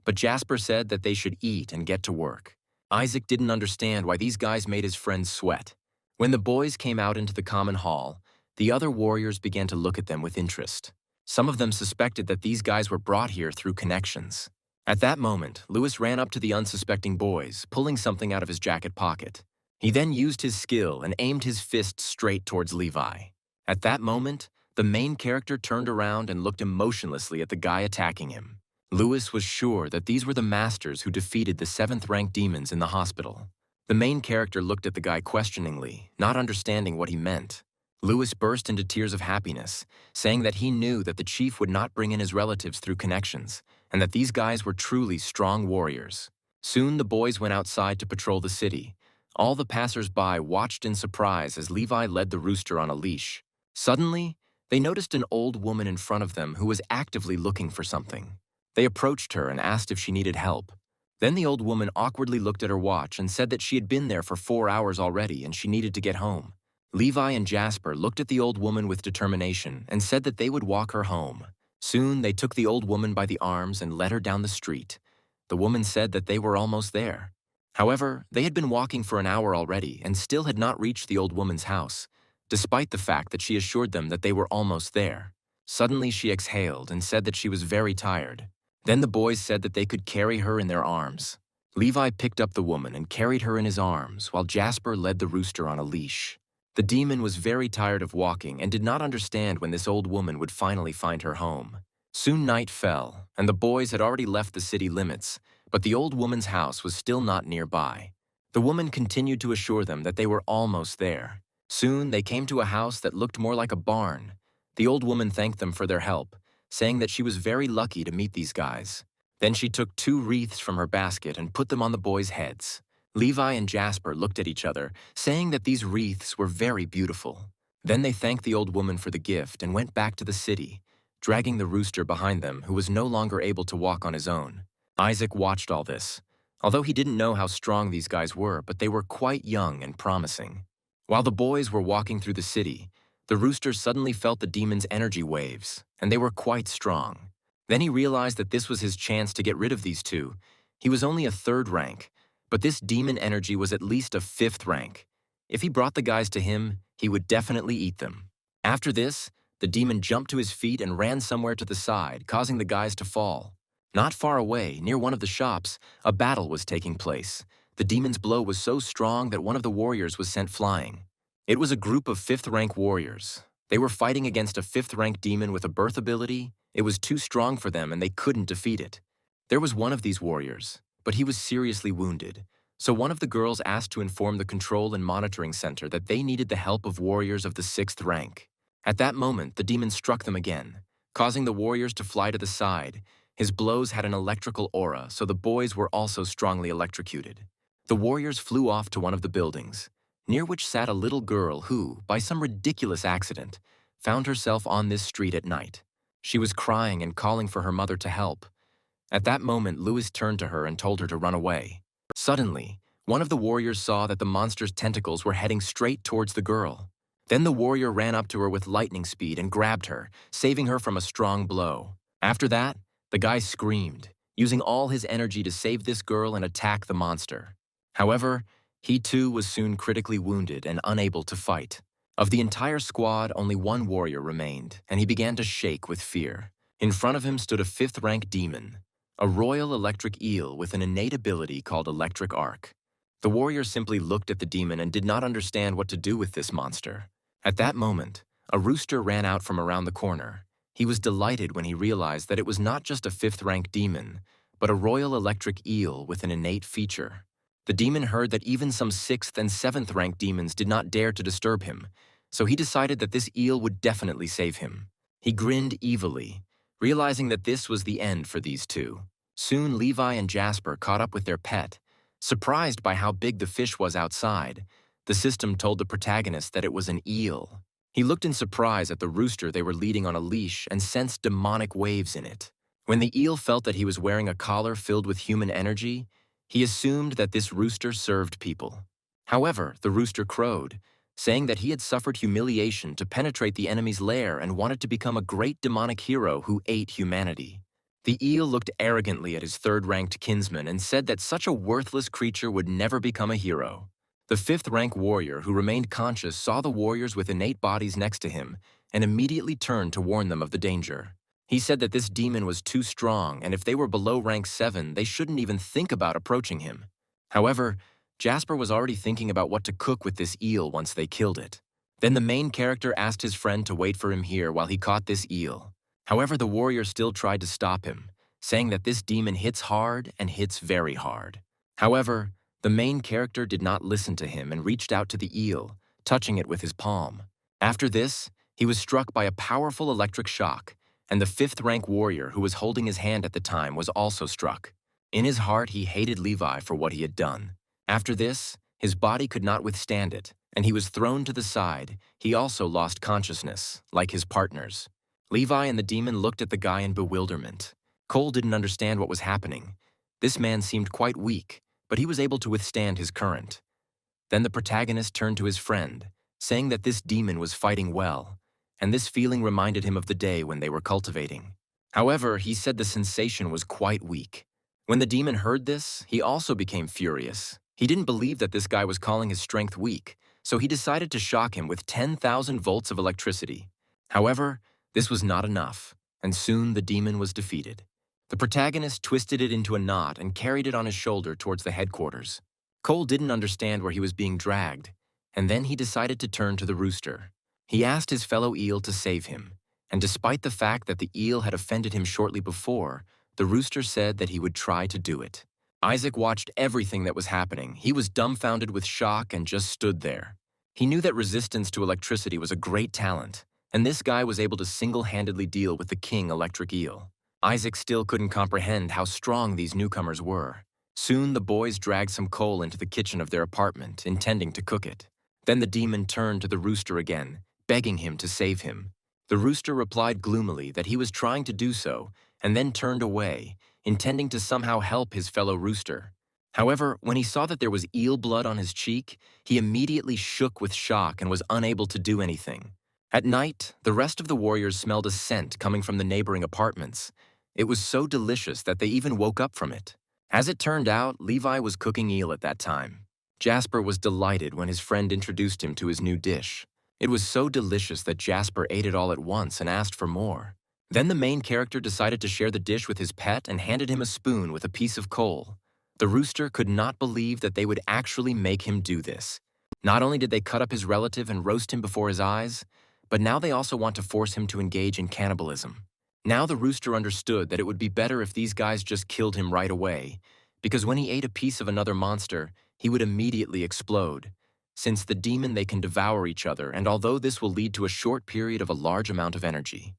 But Jasper said that they should eat and get to work. Isaac didn't understand why these guys made his friends sweat. When the boys came out into the common hall, the other warriors began to look at them with interest. Some of them suspected that these guys were brought here through connections. At that moment, Lewis ran up to the unsuspecting boys, pulling something out of his jacket pocket. He then used his skill and aimed his fist straight towards Levi. At that moment, the main character turned around and looked emotionlessly at the guy attacking him. Lewis was sure that these were the masters who defeated the 7th-ranked demons in the hospital. The main character looked at the guy questioningly, not understanding what he meant. Lewis burst into tears of happiness, saying that he knew that the chief would not bring in his relatives through connections, and that these guys were truly strong warriors. Soon the boys went outside to patrol the city. All the passers-by watched in surprise as Levi led the rooster on a leash. Suddenly, they noticed an old woman in front of them who was actively looking for something. They approached her and asked if she needed help. Then the old woman awkwardly looked at her watch and said that she had been there for 4 hours already and she needed to get home. Levi and Jasper looked at the old woman with determination and said that they would walk her home. Soon, they took the old woman by the arms and led her down the street. The woman said that they were almost there. However, they had been walking for an hour already and still had not reached the old woman's house, despite the fact that she assured them that they were almost there. Suddenly, she exhaled and said that she was very tired. Then the boys said that they could carry her in their arms. Levi picked up the woman and carried her in his arms, while Jasper led the rooster on a leash. The demon was very tired of walking and did not understand when this old woman would finally find her home. Soon night fell, and the boys had already left the city limits, but the old woman's house was still not nearby. The woman continued to assure them that they were almost there. Soon they came to a house that looked more like a barn. The old woman thanked them for their help, saying that she was very lucky to meet these guys. Then she took 2 wreaths from her basket and put them on the boys' heads. Levi and Jasper looked at each other, saying that these wreaths were very beautiful. Then they thanked the old woman for the gift and went back to the city, dragging the rooster behind them, who was no longer able to walk on his own. Isaac watched all this, although he didn't know how strong these guys were, but they were quite young and promising. While the boys were walking through the city, the rooster suddenly felt the demon's energy waves, and they were quite strong. Then he realized that this was his chance to get rid of these two. He was only a 3rd rank, but this demon energy was at least a 5th rank. If he brought the guys to him, he would definitely eat them. After this, the demon jumped to his feet and ran somewhere to the side, causing the guys to fall. Not far away, near one of the shops, a battle was taking place. The demon's blow was so strong that one of the warriors was sent flying. It was a group of 5th-rank warriors. They were fighting against a 5th-rank demon with a birth ability. It was too strong for them and they couldn't defeat it. There was one of these warriors, but he was seriously wounded. So one of the girls asked to inform the control and monitoring center that they needed the help of warriors of the 6th rank. At that moment, the demon struck them again, causing the warriors to fly to the side. His blows had an electrical aura, so the boys were also strongly electrocuted. The warriors flew off to one of the buildings, near which sat a little girl who, by some ridiculous accident, found herself on this street at night. She was crying and calling for her mother to help. At that moment, Lewis turned to her and told her to run away. Suddenly, one of the warriors saw that the monster's tentacles were heading straight towards the girl. Then the warrior ran up to her with lightning speed and grabbed her, saving her from a strong blow. After that, the guy screamed, using all his energy to save this girl and attack the monster. However, he too was soon critically wounded and unable to fight. Of the entire squad, only one warrior remained, and he began to shake with fear. In front of him stood a 5th-rank demon, a royal electric eel with an innate ability called electric arc. The warrior simply looked at the demon and did not understand what to do with this monster. At that moment, a rooster ran out from around the corner. He was delighted when he realized that it was not just a fifth-rank demon, but a royal electric eel with an innate feature. The demon heard that even some 6th and 7th-rank demons did not dare to disturb him, so he decided that this eel would definitely save him. He grinned evilly, realizing that this was the end for these two. Soon Levi and Jasper caught up with their pet. Surprised by how big the fish was outside, the system told the protagonist that it was an eel. He looked in surprise at the rooster they were leading on a leash and sensed demonic waves in it. When the eel felt that he was wearing a collar filled with human energy, he assumed that this rooster served people. However, the rooster crowed, saying that he had suffered humiliation to penetrate the enemy's lair and wanted to become a great demonic hero who ate humanity. The eel looked arrogantly at his third-ranked kinsman and said that such a worthless creature would never become a hero. The fifth-rank warrior who remained conscious saw the warriors with innate bodies next to him and immediately turned to warn them of the danger. He said that this demon was too strong, and if they were below rank 7, they shouldn't even think about approaching him. However, Jasper was already thinking about what to cook with this eel once they killed it. Then the main character asked his friend to wait for him here while he caught this eel. However, the warrior still tried to stop him, saying that this demon hits hard and hits very hard. However, the main character did not listen to him and reached out to the eel, touching it with his palm. After this, he was struck by a powerful electric shock, and the fifth-rank warrior who was holding his hand at the time was also struck. In his heart, he hated Levi for what he had done. After this, his body could not withstand it, and he was thrown to the side. He also lost consciousness, like his partners. Levi and the demon looked at the guy in bewilderment. Cole didn't understand what was happening. This man seemed quite weak, but he was able to withstand his current. Then the protagonist turned to his friend, saying that this demon was fighting well, and this feeling reminded him of the day when they were cultivating. However, he said the sensation was quite weak. When the demon heard this, he also became furious. He didn't believe that this guy was calling his strength weak, so he decided to shock him with 10,000 volts of electricity. However, this was not enough, and soon the demon was defeated. The protagonist twisted it into a knot and carried it on his shoulder towards the headquarters. Cole didn't understand where he was being dragged, and then he decided to turn to the rooster. He asked his fellow eel to save him, and despite the fact that the eel had offended him shortly before, the rooster said that he would try to do it. Isaac watched everything that was happening. He was dumbfounded with shock and just stood there. He knew that resistance to electricity was a great talent, and this guy was able to single-handedly deal with the king electric eel. Isaac still couldn't comprehend how strong these newcomers were. Soon the boys dragged some coal into the kitchen of their apartment, intending to cook it. Then the demon turned to the rooster again, begging him to save him. The rooster replied gloomily that he was trying to do so, and then turned away, intending to somehow help his fellow rooster. However, when he saw that there was eel blood on his cheek, he immediately shook with shock and was unable to do anything. At night, the rest of the warriors smelled a scent coming from the neighboring apartments. It was so delicious that they even woke up from it. As it turned out, Levi was cooking eel at that time. Jasper was delighted when his friend introduced him to his new dish. It was so delicious that Jasper ate it all at once and asked for more. Then the main character decided to share the dish with his pet and handed him a spoon with a piece of coal. The rooster could not believe that they would actually make him do this. Not only did they cut up his relative and roast him before his eyes, but now they also want to force him to engage in cannibalism. Now the rooster understood that it would be better if these guys just killed him right away, because when he ate a piece of another monster, he would immediately explode. Since the demon, they can devour each other, and although this will lead to a short period of a large amount of energy.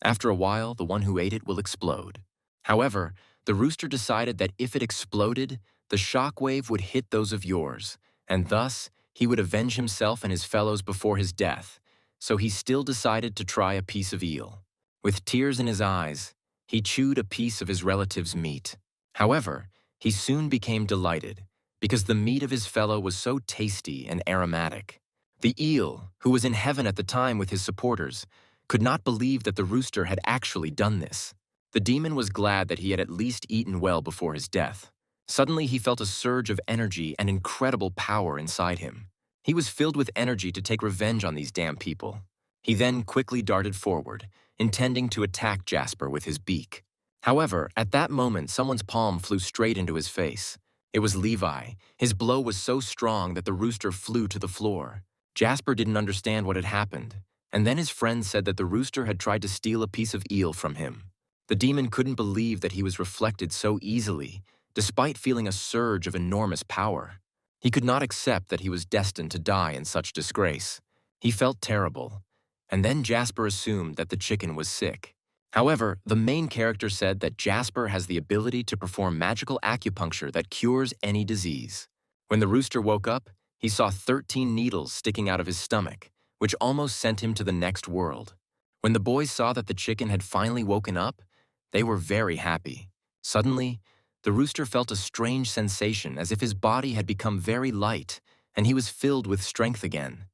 After a while, the one who ate it will explode. However, the rooster decided that if it exploded, the shockwave would hit those of yours, and thus he would avenge himself and his fellows before his death, so he still decided to try a piece of eel. With tears in his eyes, he chewed a piece of his relative's meat. However, he soon became delighted, because the meat of his fellow was so tasty and aromatic. The eel, who was in heaven at the time with his supporters, could not believe that the rooster had actually done this. The demon was glad that he had at least eaten well before his death. Suddenly he felt a surge of energy and incredible power inside him. He was filled with energy to take revenge on these damn people. He then quickly darted forward, intending to attack Jasper with his beak. However, at that moment someone's palm flew straight into his face. It was Levi. His blow was so strong that the rooster flew to the floor. Jasper didn't understand what had happened, And then his friend said that the rooster had tried to steal a piece of eel from him. The demon couldn't believe that he was reflected so easily, despite feeling a surge of enormous power. He could not accept that he was destined to die in such disgrace. He felt terrible. And then Jasper assumed that the chicken was sick. However, the main character said that Jasper has the ability to perform magical acupuncture that cures any disease. When the rooster woke up, he saw 13 needles sticking out of his stomach, which almost sent him to the next world. When the boys saw that the chicken had finally woken up, they were very happy. Suddenly, the rooster felt a strange sensation as if his body had become very light and he was filled with strength again.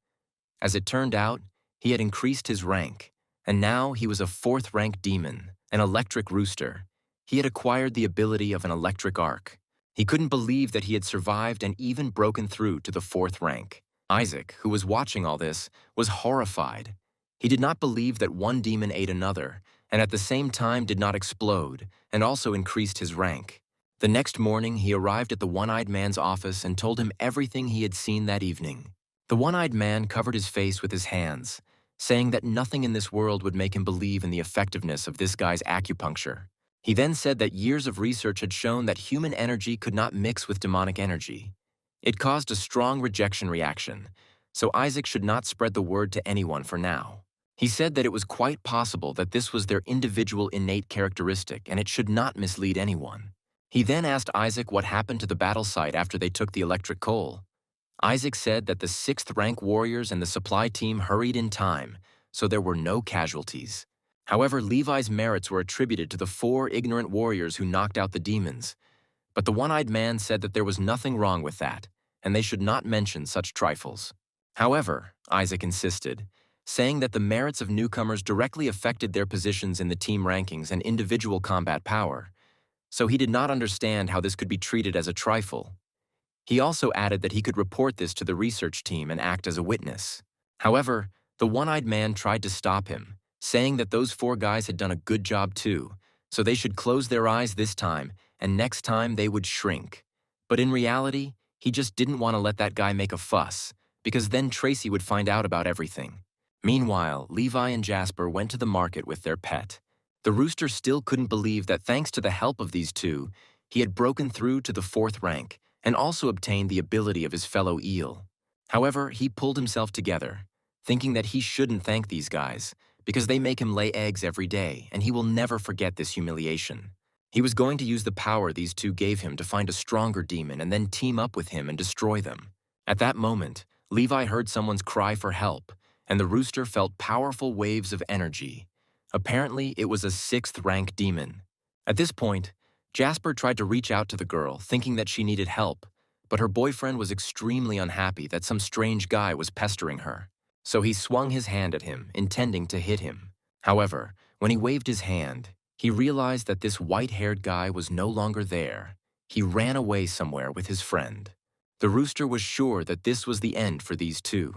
As it turned out, he had increased his rank, and now he was a 4th-rank demon, an electric rooster. He had acquired the ability of an electric arc. He couldn't believe that he had survived and even broken through to the 4th rank. Isaac, who was watching all this, was horrified. He did not believe that one demon ate another, and at the same time did not explode, and also increased his rank. The next morning, he arrived at the one-eyed man's office and told him everything he had seen that evening. The one-eyed man covered his face with his hands, saying that nothing in this world would make him believe in the effectiveness of this guy's acupuncture. He then said that years of research had shown that human energy could not mix with demonic energy. It caused a strong rejection reaction, so Isaac should not spread the word to anyone for now. He said that it was quite possible that this was their individual innate characteristic and it should not mislead anyone. He then asked Isaac what happened to the battle site after they took the electric coal. Isaac said that the 6th-rank warriors and the supply team hurried in time, so there were no casualties. However, Levi's merits were attributed to the 4 ignorant warriors who knocked out the demons. But the one-eyed man said that there was nothing wrong with that, and they should not mention such trifles. However, Isaac insisted, saying that the merits of newcomers directly affected their positions in the team rankings and individual combat power, so he did not understand how this could be treated as a trifle. He also added that he could report this to the research team and act as a witness. However, the one-eyed man tried to stop him, saying that those 4 guys had done a good job too, so they should close their eyes this time, and next time they would shrink. But in reality, he just didn't want to let that guy make a fuss, because then Tracy would find out about everything. Meanwhile, Levi and Jasper went to the market with their pet. The rooster still couldn't believe that thanks to the help of these two, he had broken through to the 4th rank, and also obtained the ability of his fellow eel. However, he pulled himself together, thinking that he shouldn't thank these guys, because they make him lay eggs every day, and he will never forget this humiliation. He was going to use the power these two gave him to find a stronger demon and then team up with him and destroy them. At that moment, Levi heard someone's cry for help, and the rooster felt powerful waves of energy. Apparently, it was a 6th-rank demon. At this point, Jasper tried to reach out to the girl, thinking that she needed help, but her boyfriend was extremely unhappy that some strange guy was pestering her. So he swung his hand at him, intending to hit him. However, when he waved his hand, he realized that this white-haired guy was no longer there. He ran away somewhere with his friend. The rooster was sure that this was the end for these two.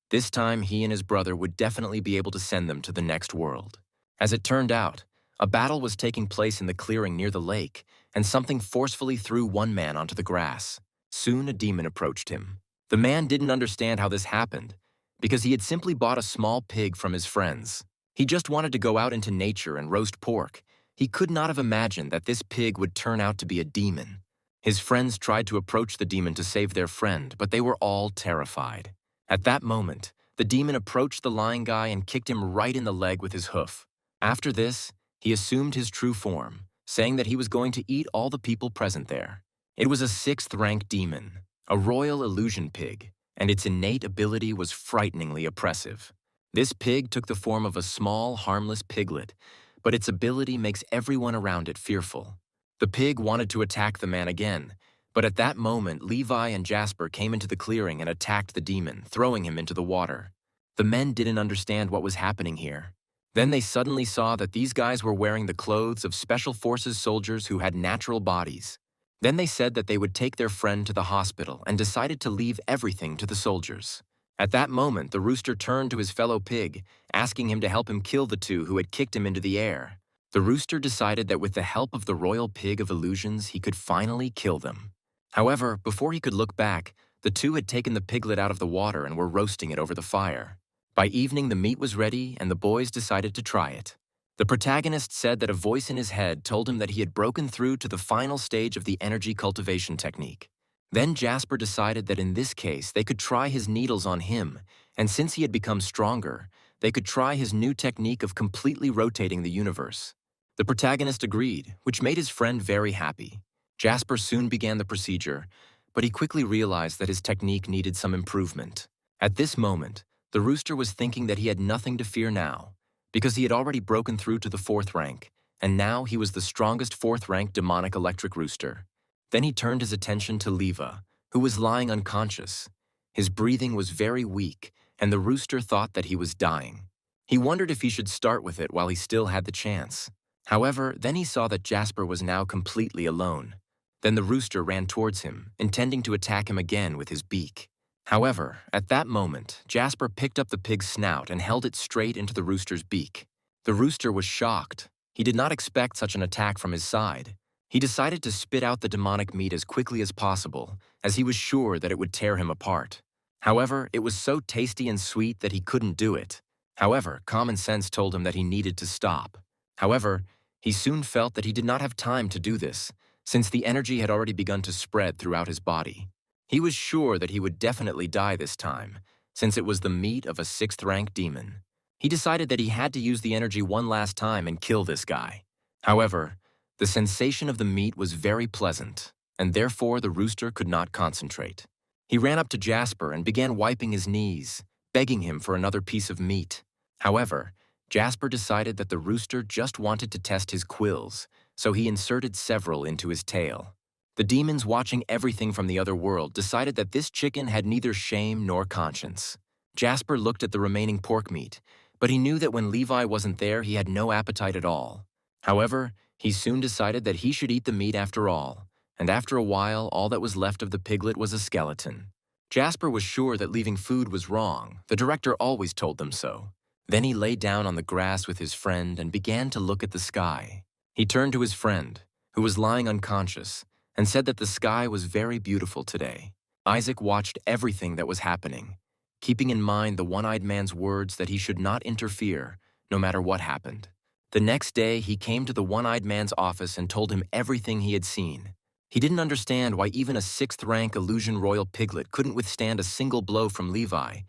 This time, he and his brother would definitely be able to send them to the next world. As it turned out, a battle was taking place in the clearing near the lake, and something forcefully threw one man onto the grass. Soon a demon approached him. The man didn't understand how this happened, because he had simply bought a small pig from his friends. He just wanted to go out into nature and roast pork. He could not have imagined that this pig would turn out to be a demon. His friends tried to approach the demon to save their friend, but they were all terrified. At that moment, the demon approached the lying guy and kicked him right in the leg with his hoof. After this, he assumed his true form, saying that he was going to eat all the people present there. It was a 6th-rank demon, a royal illusion pig, and its innate ability was frighteningly oppressive. This pig took the form of a small, harmless piglet, but its ability makes everyone around it fearful. The pig wanted to attack the man again, but at that moment, Levi and Jasper came into the clearing and attacked the demon, throwing him into the water. The men didn't understand what was happening here. Then they suddenly saw that these guys were wearing the clothes of Special Forces soldiers who had natural bodies. Then they said that they would take their friend to the hospital and decided to leave everything to the soldiers. At that moment, the rooster turned to his fellow pig, asking him to help him kill the two who had kicked him into the air. The rooster decided that with the help of the royal pig of illusions, he could finally kill them. However, before he could look back, the two had taken the piglet out of the water and were roasting it over the fire. By evening, the meat was ready and the boys decided to try it. The protagonist said that a voice in his head told him that he had broken through to the final stage of the energy cultivation technique. Then Jasper decided that in this case, they could try his needles on him, and since he had become stronger, they could try his new technique of completely rotating the universe. The protagonist agreed, which made his friend very happy. Jasper soon began the procedure, but he quickly realized that his technique needed some improvement. At this moment, the rooster was thinking that he had nothing to fear now, because he had already broken through to the 4th rank, and now he was the strongest 4th-rank demonic electric rooster. Then he turned his attention to Levi, who was lying unconscious. His breathing was very weak, and the rooster thought that he was dying. He wondered if he should start with it while he still had the chance. However, then he saw that Jasper was now completely alone. Then the rooster ran towards him, intending to attack him again with his beak. However, at that moment, Jasper picked up the pig's snout and held it straight into the rooster's beak. The rooster was shocked. He did not expect such an attack from his side. He decided to spit out the demonic meat as quickly as possible, as he was sure that it would tear him apart. However, it was so tasty and sweet that he couldn't do it. However, common sense told him that he needed to stop. However, he soon felt that he did not have time to do this, since the energy had already begun to spread throughout his body. He was sure that he would definitely die this time, since it was the meat of a 6th-rank demon. He decided that he had to use the energy one last time and kill this guy. However, the sensation of the meat was very pleasant, and therefore the rooster could not concentrate. He ran up to Jasper and began wiping his knees, begging him for another piece of meat. However, Jasper decided that the rooster just wanted to test his quills, so he inserted several into his tail. The demons watching everything from the other world decided that this chicken had neither shame nor conscience. Jasper looked at the remaining pork meat, but he knew that when Levi wasn't there, he had no appetite at all. However, he soon decided that he should eat the meat after all, and after a while, all that was left of the piglet was a skeleton. Jasper was sure that leaving food was wrong. The director always told them so. Then he lay down on the grass with his friend and began to look at the sky. He turned to his friend, who was lying unconscious, and said that the sky was very beautiful today. Isaac watched everything that was happening, keeping in mind the one-eyed man's words that he should not interfere, no matter what happened. The next day, he came to the one-eyed man's office and told him everything he had seen. He didn't understand why even a 6th-rank illusion royal piglet couldn't withstand a single blow from Levi,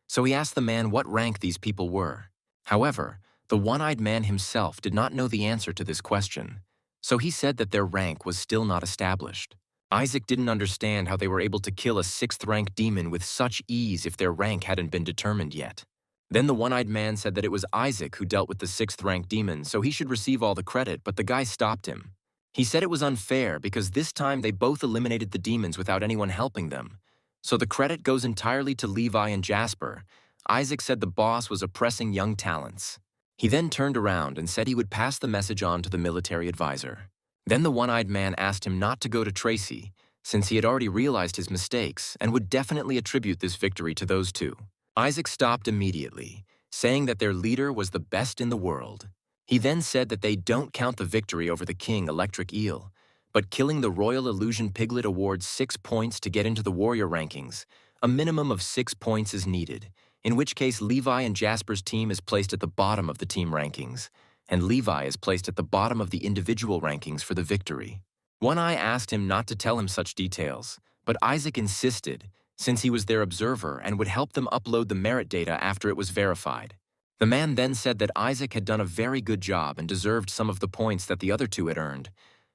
so he asked the man what rank these people were. However, the one-eyed man himself did not know the answer to this question, so he said that their rank was still not established. Isaac didn't understand how they were able to kill a 6th-rank demon with such ease if their rank hadn't been determined yet. Then the one-eyed man said that it was Isaac who dealt with the 6th-rank demon, so he should receive all the credit, but the guy stopped him. He said it was unfair because this time they both eliminated the demons without anyone helping them. So the credit goes entirely to Levi and Jasper. Isaac said the boss was oppressing young talents. He then turned around and said he would pass the message on to the military advisor. Then the one-eyed man asked him not to go to Tracy, since he had already realized his mistakes and would definitely attribute this victory to those two. Isaac stopped immediately, saying that their leader was the best in the world. He then said that they don't count the victory over the king Electric Eel, but killing the royal illusion piglet awards 6 points to get into the warrior rankings. A minimum of 6 points is needed, in which case Levi and Jasper's team is placed at the bottom of the team rankings, and Levi is placed at the bottom of the individual rankings for the victory. One Eye asked him not to tell him such details, but Isaac insisted, since he was their observer and would help them upload the merit data after it was verified. The man then said that Isaac had done a very good job and deserved some of the points that the other two had earned,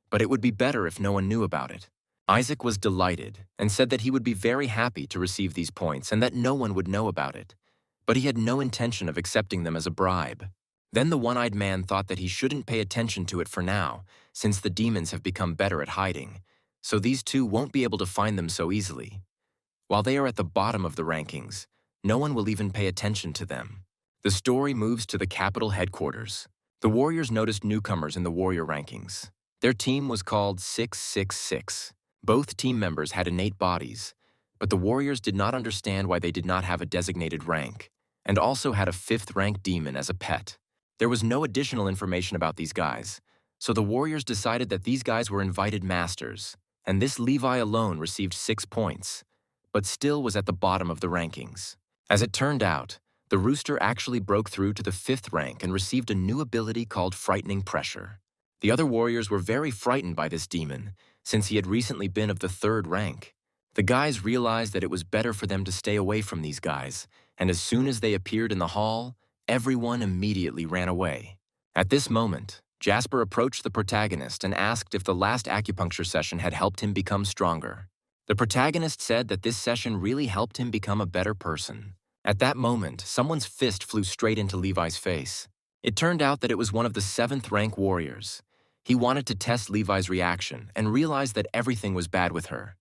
but it would be better if no one knew about it. Isaac was delighted and said that he would be very happy to receive these points and that no one would know about it, but he had no intention of accepting them as a bribe. Then the one-eyed man thought that he shouldn't pay attention to it for now, since the demons have become better at hiding, so these two won't be able to find them so easily. While they are at the bottom of the rankings, no one will even pay attention to them. The story moves to the capital headquarters. The Warriors noticed newcomers in the warrior rankings. Their team was called 666. Both team members had innate bodies, but the Warriors did not understand why they did not have a designated rank, and also had a 5th-rank demon as a pet. There was no additional information about these guys, so the Warriors decided that these guys were invited masters, and this Levi alone received 6 points, but still was at the bottom of the rankings. As it turned out, the rooster actually broke through to the 5th rank and received a new ability called Frightening Pressure. The other warriors were very frightened by this demon, since he had recently been of the 3rd rank. The guys realized that it was better for them to stay away from these guys, and as soon as they appeared in the hall, everyone immediately ran away. At this moment, Jasper approached the protagonist and asked if the last acupuncture session had helped him become stronger. The protagonist said that this session really helped him become a better person. At that moment, someone's fist flew straight into Levi's face. It turned out that it was one of the 7th rank warriors. He wanted to test Levi's reaction and realized that everything was bad with her.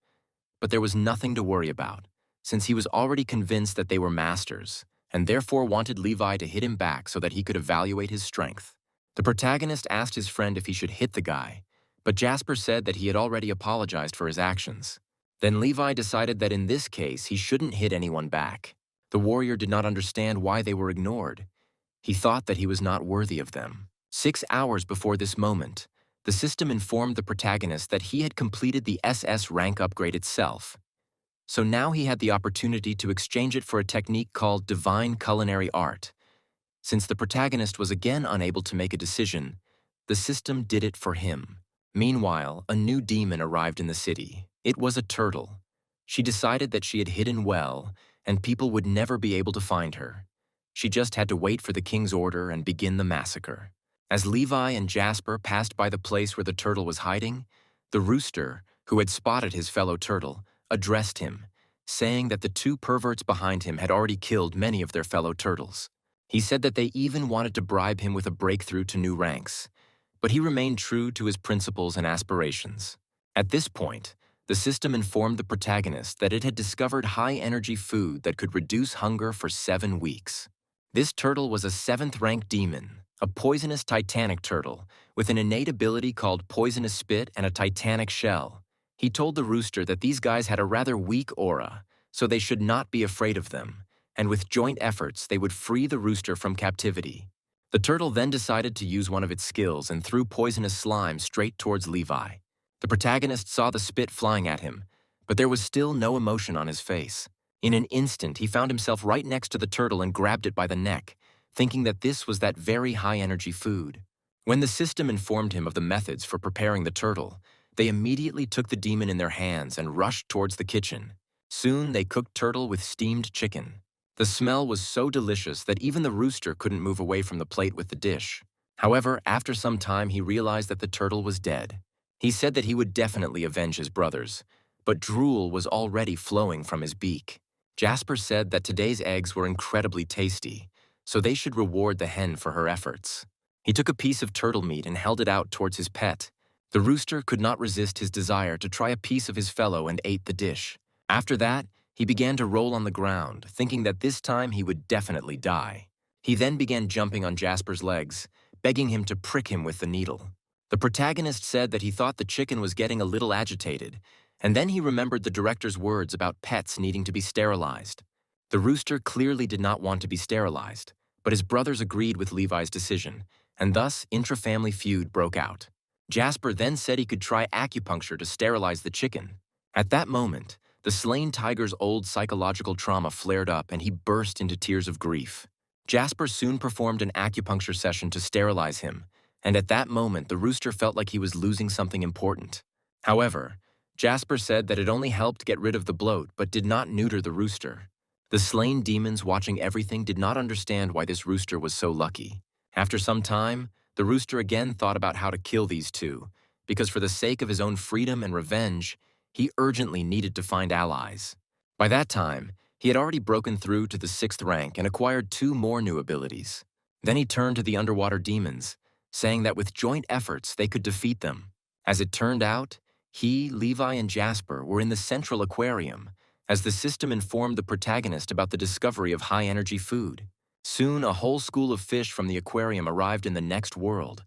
But there was nothing to worry about, since he was already convinced that they were masters, and therefore wanted Levi to hit him back so that he could evaluate his strength. The protagonist asked his friend if he should hit the guy, but Jasper said that he had already apologized for his actions. Then Levi decided that in this case he shouldn't hit anyone back. The warrior did not understand why they were ignored. He thought that he was not worthy of them. 6 hours before this moment, the system informed the protagonist that he had completed the SS rank upgrade itself. So now he had the opportunity to exchange it for a technique called Divine Culinary Art. Since the protagonist was again unable to make a decision, the system did it for him. Meanwhile, a new demon arrived in the city. It was a turtle. She decided that she had hidden well, and people would never be able to find her. She just had to wait for the king's order and begin the massacre. As Levi and Jasper passed by the place where the turtle was hiding, the rooster, who had spotted his fellow turtle, addressed him, saying that the 2 perverts behind him had already killed many of their fellow turtles. He said that they even wanted to bribe him with a breakthrough to new ranks, but he remained true to his principles and aspirations. At this point, the system informed the protagonist that it had discovered high-energy food that could reduce hunger for 7 weeks. This turtle was a 7th rank demon, a poisonous titanic turtle, with an innate ability called poisonous spit and a titanic shell. He told the rooster that these guys had a rather weak aura, so they should not be afraid of them, and with joint efforts they would free the rooster from captivity. The turtle then decided to use one of its skills and threw poisonous slime straight towards Levi. The protagonist saw the spit flying at him, but there was still no emotion on his face. In an instant, he found himself right next to the turtle and grabbed it by the neck, thinking that this was that very high-energy food. When the system informed him of the methods for preparing the turtle, they immediately took the demon in their hands and rushed towards the kitchen. Soon, they cooked turtle with steamed chicken. The smell was so delicious that even the rooster couldn't move away from the plate with the dish. However, after some time, he realized that the turtle was dead. He said that he would definitely avenge his brothers, but drool was already flowing from his beak. Jasper said that today's eggs were incredibly tasty, so they should reward the hen for her efforts. He took a piece of turtle meat and held it out towards his pet. The rooster could not resist his desire to try a piece of his fellow and ate the dish. After that, he began to roll on the ground, thinking that this time he would definitely die. He then began jumping on Jasper's legs, begging him to prick him with the needle. The protagonist said that he thought the chicken was getting a little agitated, and then he remembered the director's words about pets needing to be sterilized. The rooster clearly did not want to be sterilized, but his brothers agreed with Levi's decision, and thus intra-family feud broke out. Jasper then said he could try acupuncture to sterilize the chicken. At that moment, the slain tiger's old psychological trauma flared up and he burst into tears of grief. Jasper soon performed an acupuncture session to sterilize him, and at that moment the rooster felt like he was losing something important. However, Jasper said that it only helped get rid of the bloat but did not neuter the rooster. The slain demons watching everything did not understand why this rooster was so lucky. After some time, the rooster again thought about how to kill these 2, because for the sake of his own freedom and revenge, he urgently needed to find allies. By that time, he had already broken through to the 6th rank and acquired 2 more new abilities. Then he turned to the underwater demons, saying that with joint efforts they could defeat them. As it turned out, he, Levi, and Jasper were in the central aquarium, as the system informed the protagonist about the discovery of high-energy food. Soon, a whole school of fish from the aquarium arrived in the next world.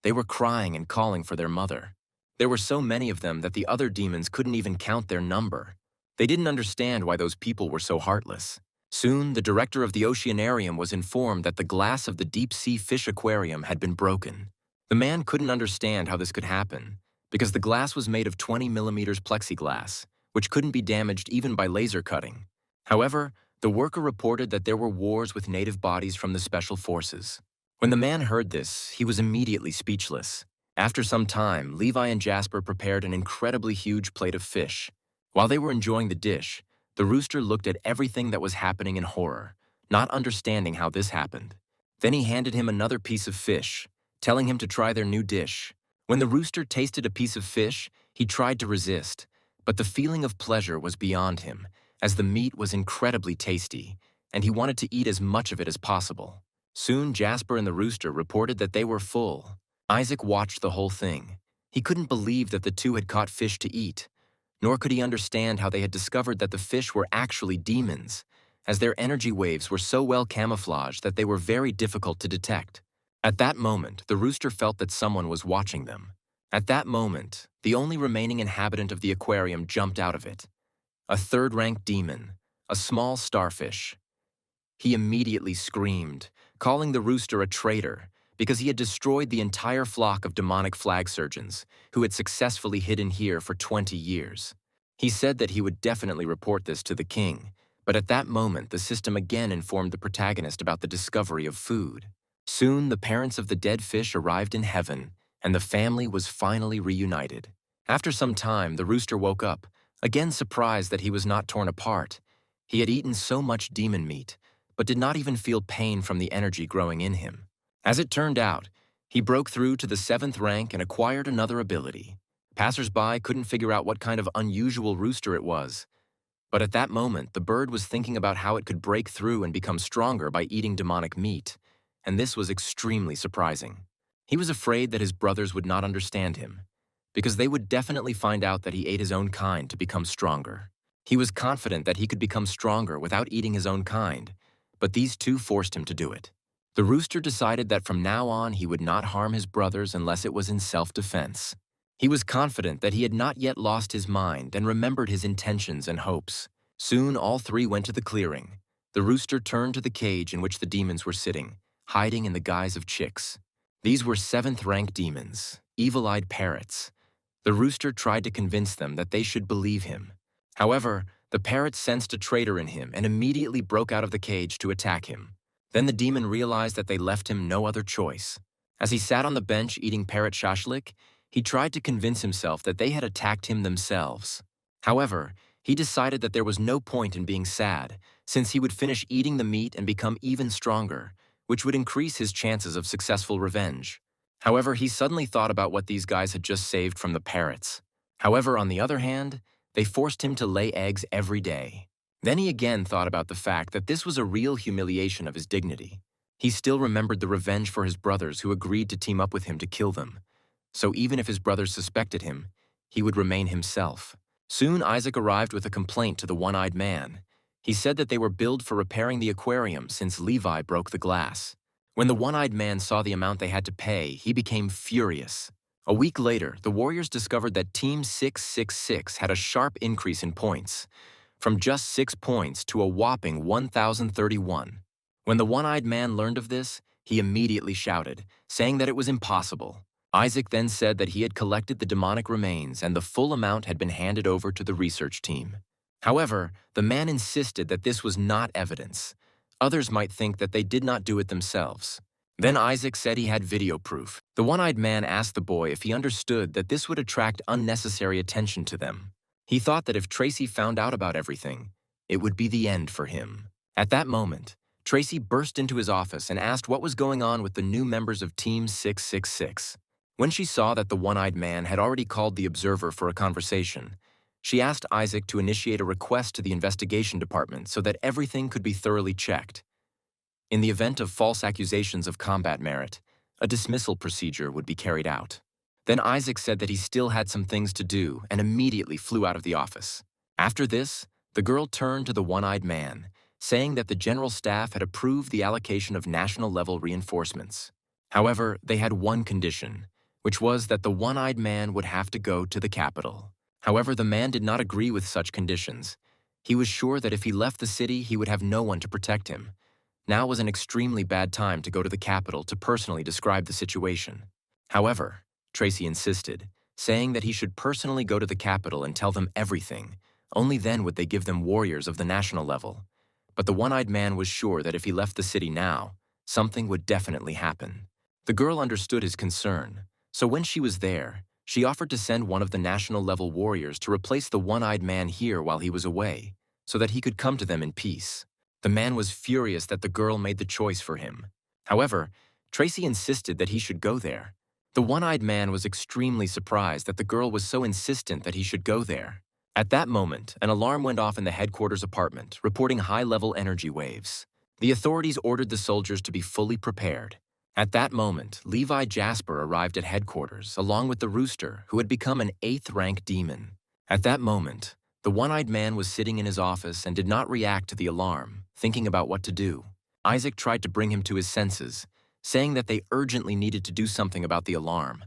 They were crying and calling for their mother. There were so many of them that the other demons couldn't even count their number. They didn't understand why those people were so heartless. Soon, the director of the oceanarium was informed that the glass of the deep-sea fish aquarium had been broken. The man couldn't understand how this could happen, because the glass was made of 20 millimeters plexiglass, which couldn't be damaged even by laser cutting. However, The worker reported that there were wars with native bodies from the special forces. When the man heard this, he was immediately speechless. After some time, Levi and Jasper prepared an incredibly huge plate of fish. While they were enjoying the dish, the rooster looked at everything that was happening in horror, not understanding how this happened. Then he handed him another piece of fish, telling him to try their new dish. When the rooster tasted a piece of fish, he tried to resist, but the feeling of pleasure was beyond him, as the meat was incredibly tasty, and he wanted to eat as much of it as possible. Soon, Jasper and the rooster reported that they were full. Isaac watched the whole thing. He couldn't believe that the two had caught fish to eat, nor could he understand how they had discovered that the fish were actually demons, as their energy waves were so well camouflaged that they were very difficult to detect. At that moment, the rooster felt that someone was watching them. At that moment, the only remaining inhabitant of the aquarium jumped out of it. A third-ranked demon, a small starfish. He immediately screamed, calling the rooster a traitor because he had destroyed the entire flock of demonic flag surgeons who had successfully hidden here for 20 years. He said that he would definitely report this to the king, but at that moment the system again informed the protagonist about the discovery of food. Soon the parents of the dead fish arrived in heaven, and the family was finally reunited. After some time, the rooster woke up, again surprised that he was not torn apart. He had eaten so much demon meat, but did not even feel pain from the energy growing in him. As it turned out, he broke through to the 7th rank and acquired another ability. Passers-by couldn't figure out what kind of unusual rooster it was, but at that moment, the bird was thinking about how it could break through and become stronger by eating demonic meat, and this was extremely surprising. He was afraid that his brothers would not understand him, because they would definitely find out that he ate his own kind to become stronger. He was confident that he could become stronger without eating his own kind, but these two forced him to do it. The rooster decided that from now on he would not harm his brothers unless it was in self-defense. He was confident that he had not yet lost his mind and remembered his intentions and hopes. Soon all three went to the clearing. The rooster turned to the cage in which the demons were sitting, hiding in the guise of chicks. These were 7th-rank demons, evil-eyed parrots. The rooster tried to convince them that they should believe him. However, the parrot sensed a traitor in him and immediately broke out of the cage to attack him. Then the demon realized that they left him no other choice. As he sat on the bench eating parrot shashlik, he tried to convince himself that they had attacked him themselves. However, he decided that there was no point in being sad, since he would finish eating the meat and become even stronger, which would increase his chances of successful revenge. However, he suddenly thought about what these guys had just saved from the parrots. However, on the other hand, they forced him to lay eggs every day. Then he again thought about the fact that this was a real humiliation of his dignity. He still remembered the revenge for his brothers who agreed to team up with him to kill them. So even if his brothers suspected him, he would remain himself. Soon Isaac arrived with a complaint to the one-eyed man. He said that they were billed for repairing the aquarium since Levi broke the glass. When the one-eyed man saw the amount they had to pay, he became furious. A week later, the Warriors discovered that Team 666 had a sharp increase in points, from just 6 points to a whopping 1,031. When the one-eyed man learned of this, he immediately shouted, saying that it was impossible. Isaac then said that he had collected the demonic remains and the full amount had been handed over to the research team. However, the man insisted that this was not evidence. Others might think that they did not do it themselves. Then Isaac said he had video proof. The one-eyed man asked the boy if he understood that this would attract unnecessary attention to them. He thought that if Tracy found out about everything, it would be the end for him. At that moment, Tracy burst into his office and asked what was going on with the new members of Team 666. When she saw that the one-eyed man had already called the observer for a conversation, she asked Isaac to initiate a request to the investigation department so that everything could be thoroughly checked. In the event of false accusations of combat merit, a dismissal procedure would be carried out. Then Isaac said that he still had some things to do and immediately flew out of the office. After this, the girl turned to the one-eyed man, saying that the general staff had approved the allocation of national-level reinforcements. However, they had one condition, which was that the one-eyed man would have to go to the capital. However, the man did not agree with such conditions. He was sure that if he left the city, he would have no one to protect him. Now was an extremely bad time to go to the capital to personally describe the situation. However, Tracy insisted, saying that he should personally go to the capital and tell them everything. Only then would they give them warriors of the national level. but the one-eyed man was sure that if he left the city now, something would definitely happen. The girl understood his concern, so when she was there, she offered to send one of the national-level warriors to replace the one-eyed man here while he was away, so that he could come to them in peace. The man was furious that the girl made the choice for him. However, Tracy insisted that he should go there. The one-eyed man was extremely surprised that the girl was so insistent that he should go there. At that moment, an alarm went off in the headquarters apartment, reporting high-level energy waves. The authorities ordered the soldiers to be fully prepared. At that moment, Levi Jasper arrived at headquarters, along with the rooster, who had become an 8th-rank demon. At that moment, the one-eyed man was sitting in his office and did not react to the alarm, thinking about what to do. Isaac tried to bring him to his senses, saying that they urgently needed to do something about the alarm.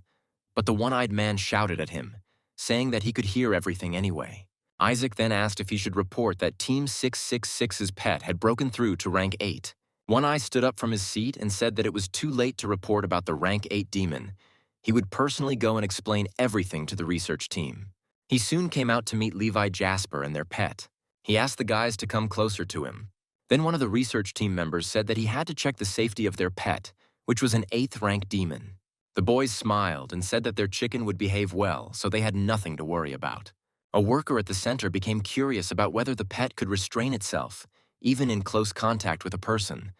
But the one-eyed man shouted at him, saying that he could hear everything anyway. Isaac then asked if he should report that Team 666's pet had broken through to rank 8. One-Eye stood up from his seat and said that it was too late to report about the rank 8 demon. He would personally go and explain everything to the research team. He soon came out to meet Levi Jasper and their pet. He asked the guys to come closer to him. Then one of the research team members said that he had to check the safety of their pet, which was an 8th-rank demon. The boys smiled and said that their chicken would behave well, so they had nothing to worry about. A worker at the center became curious about whether the pet could restrain itself, even in close contact with a person,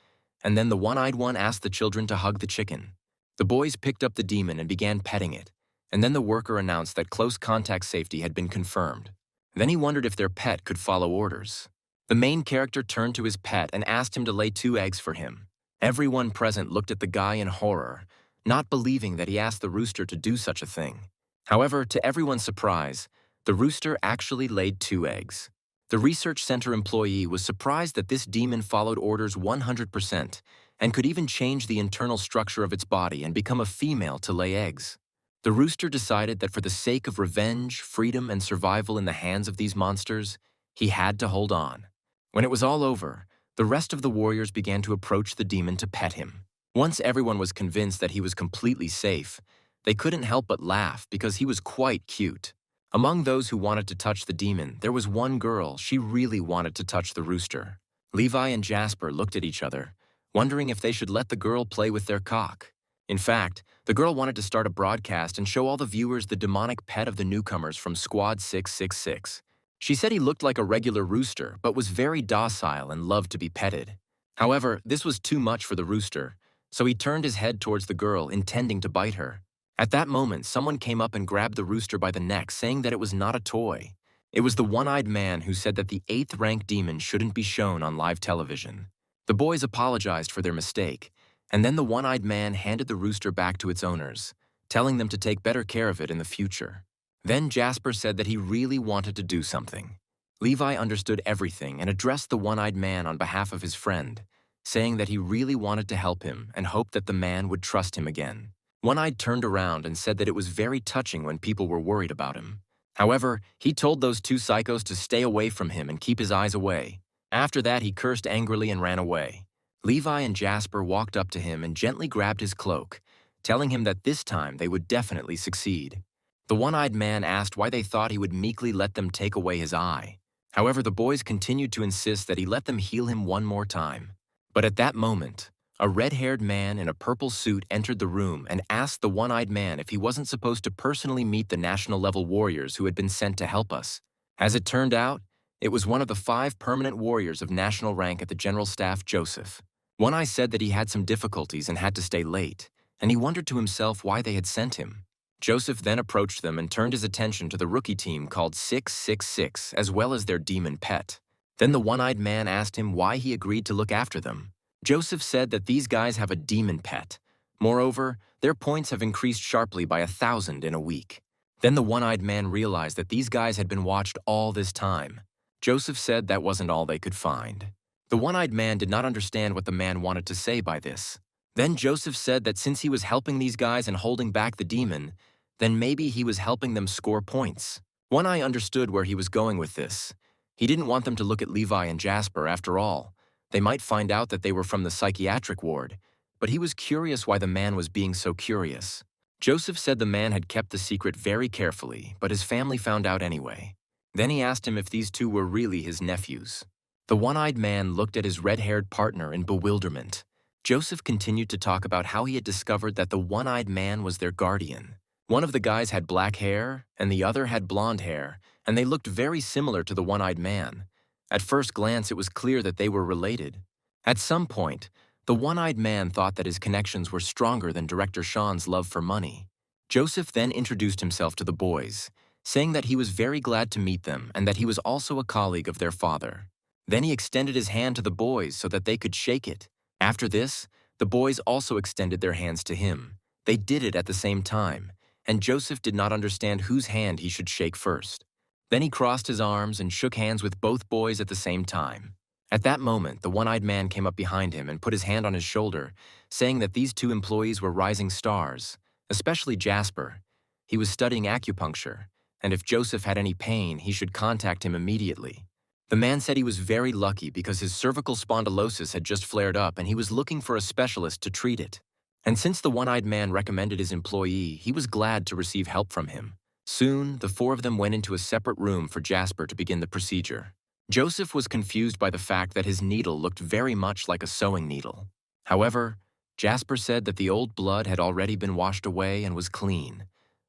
and then the one-eyed one asked the children to hug the chicken. The boys picked up the demon and began petting it, and then the worker announced that close contact safety had been confirmed. Then he wondered if their pet could follow orders. The main character turned to his pet and asked him to lay 2 eggs for him. Everyone present looked at the guy in horror, not believing that he asked the rooster to do such a thing. However, to everyone's surprise, the rooster actually laid 2 eggs. The research center employee was surprised that this demon followed orders 100% and could even change the internal structure of its body and become a female to lay eggs. The rooster decided that for the sake of revenge, freedom, and survival in the hands of these monsters, he had to hold on. When it was all over, the rest of the warriors began to approach the demon to pet him. Once everyone was convinced that he was completely safe, they couldn't help but laugh because he was quite cute. Among those who wanted to touch the demon, there was one girl. She really wanted to touch the rooster. Levi and Jasper looked at each other, wondering if they should let the girl play with their cock. In fact, the girl wanted to start a broadcast and show all the viewers the demonic pet of the newcomers from Squad 666. She said he looked like a regular rooster, but was very docile and loved to be petted. However, this was too much for the rooster, so he turned his head towards the girl, intending to bite her. At that moment, someone came up and grabbed the rooster by the neck, saying that it was not a toy. It was the one-eyed man who said that the 8th-rank demon shouldn't be shown on live television. The boys apologized for their mistake, and then the one-eyed man handed the rooster back to its owners, telling them to take better care of it in the future. Then Jasper said that he really wanted to do something. Levi understood everything and addressed the one-eyed man on behalf of his friend, saying that he really wanted to help him and hoped that the man would trust him again. One-eyed turned around and said that it was very touching when people were worried about him. However, he told those 2 psychos to stay away from him and keep his eyes away. After that, he cursed angrily and ran away. Levi and Jasper walked up to him and gently grabbed his cloak, telling him that this time they would definitely succeed. The one-eyed man asked why they thought he would meekly let them take away his eye. However, the boys continued to insist that he let them heal him one more time. But at that moment, a red-haired man in a purple suit entered the room and asked the one-eyed man if he wasn't supposed to personally meet the national-level warriors who had been sent to help us. As it turned out, it was one of the 5 permanent warriors of national rank at the General Staff, Joseph. One-Eye said that he had some difficulties and had to stay late, and he wondered to himself why they had sent him. Joseph then approached them and turned his attention to the rookie team called 666, as well as their demon pet. Then the one-eyed man asked him why he agreed to look after them. Joseph said that these guys have a demon pet. Moreover, their points have increased sharply by 1,000 in a week. Then the one-eyed man realized that these guys had been watched all this time. Joseph said that wasn't all they could find. The one-eyed man did not understand what the man wanted to say by this. Then Joseph said that since he was helping these guys and holding back the demon, then maybe he was helping them score points. One-Eye understood where he was going with this. He didn't want them to look at Levi and Jasper after all. They might find out that they were from the psychiatric ward, but he was curious why the man was being so curious. Joseph said the man had kept the secret very carefully, but his family found out anyway. Then he asked him if these 2 were really his nephews. The one-eyed man looked at his red-haired partner in bewilderment. Joseph continued to talk about how he had discovered that the one-eyed man was their guardian. One of the guys had black hair, and the other had blonde hair, and they looked very similar to the one-eyed man. At first glance, it was clear that they were related. At some point, the one-eyed man thought that his connections were stronger than Director Sean's love for money. Joseph then introduced himself to the boys, saying that he was very glad to meet them and that he was also a colleague of their father. Then he extended his hand to the boys so that they could shake it. After this, the boys also extended their hands to him. They did it at the same time, and Joseph did not understand whose hand he should shake first. Then he crossed his arms and shook hands with both boys at the same time. At that moment, the one-eyed man came up behind him and put his hand on his shoulder, saying that these two employees were rising stars, especially Jasper. He was studying acupuncture, and if Joseph had any pain, he should contact him immediately. The man said he was very lucky because his cervical spondylosis had just flared up and he was looking for a specialist to treat it. And since the one-eyed man recommended his employee, he was glad to receive help from him. Soon, the four of them went into a separate room for Jasper to begin the procedure. Joseph was confused by the fact that his needle looked very much like a sewing needle. However, Jasper said that the old blood had already been washed away and was clean.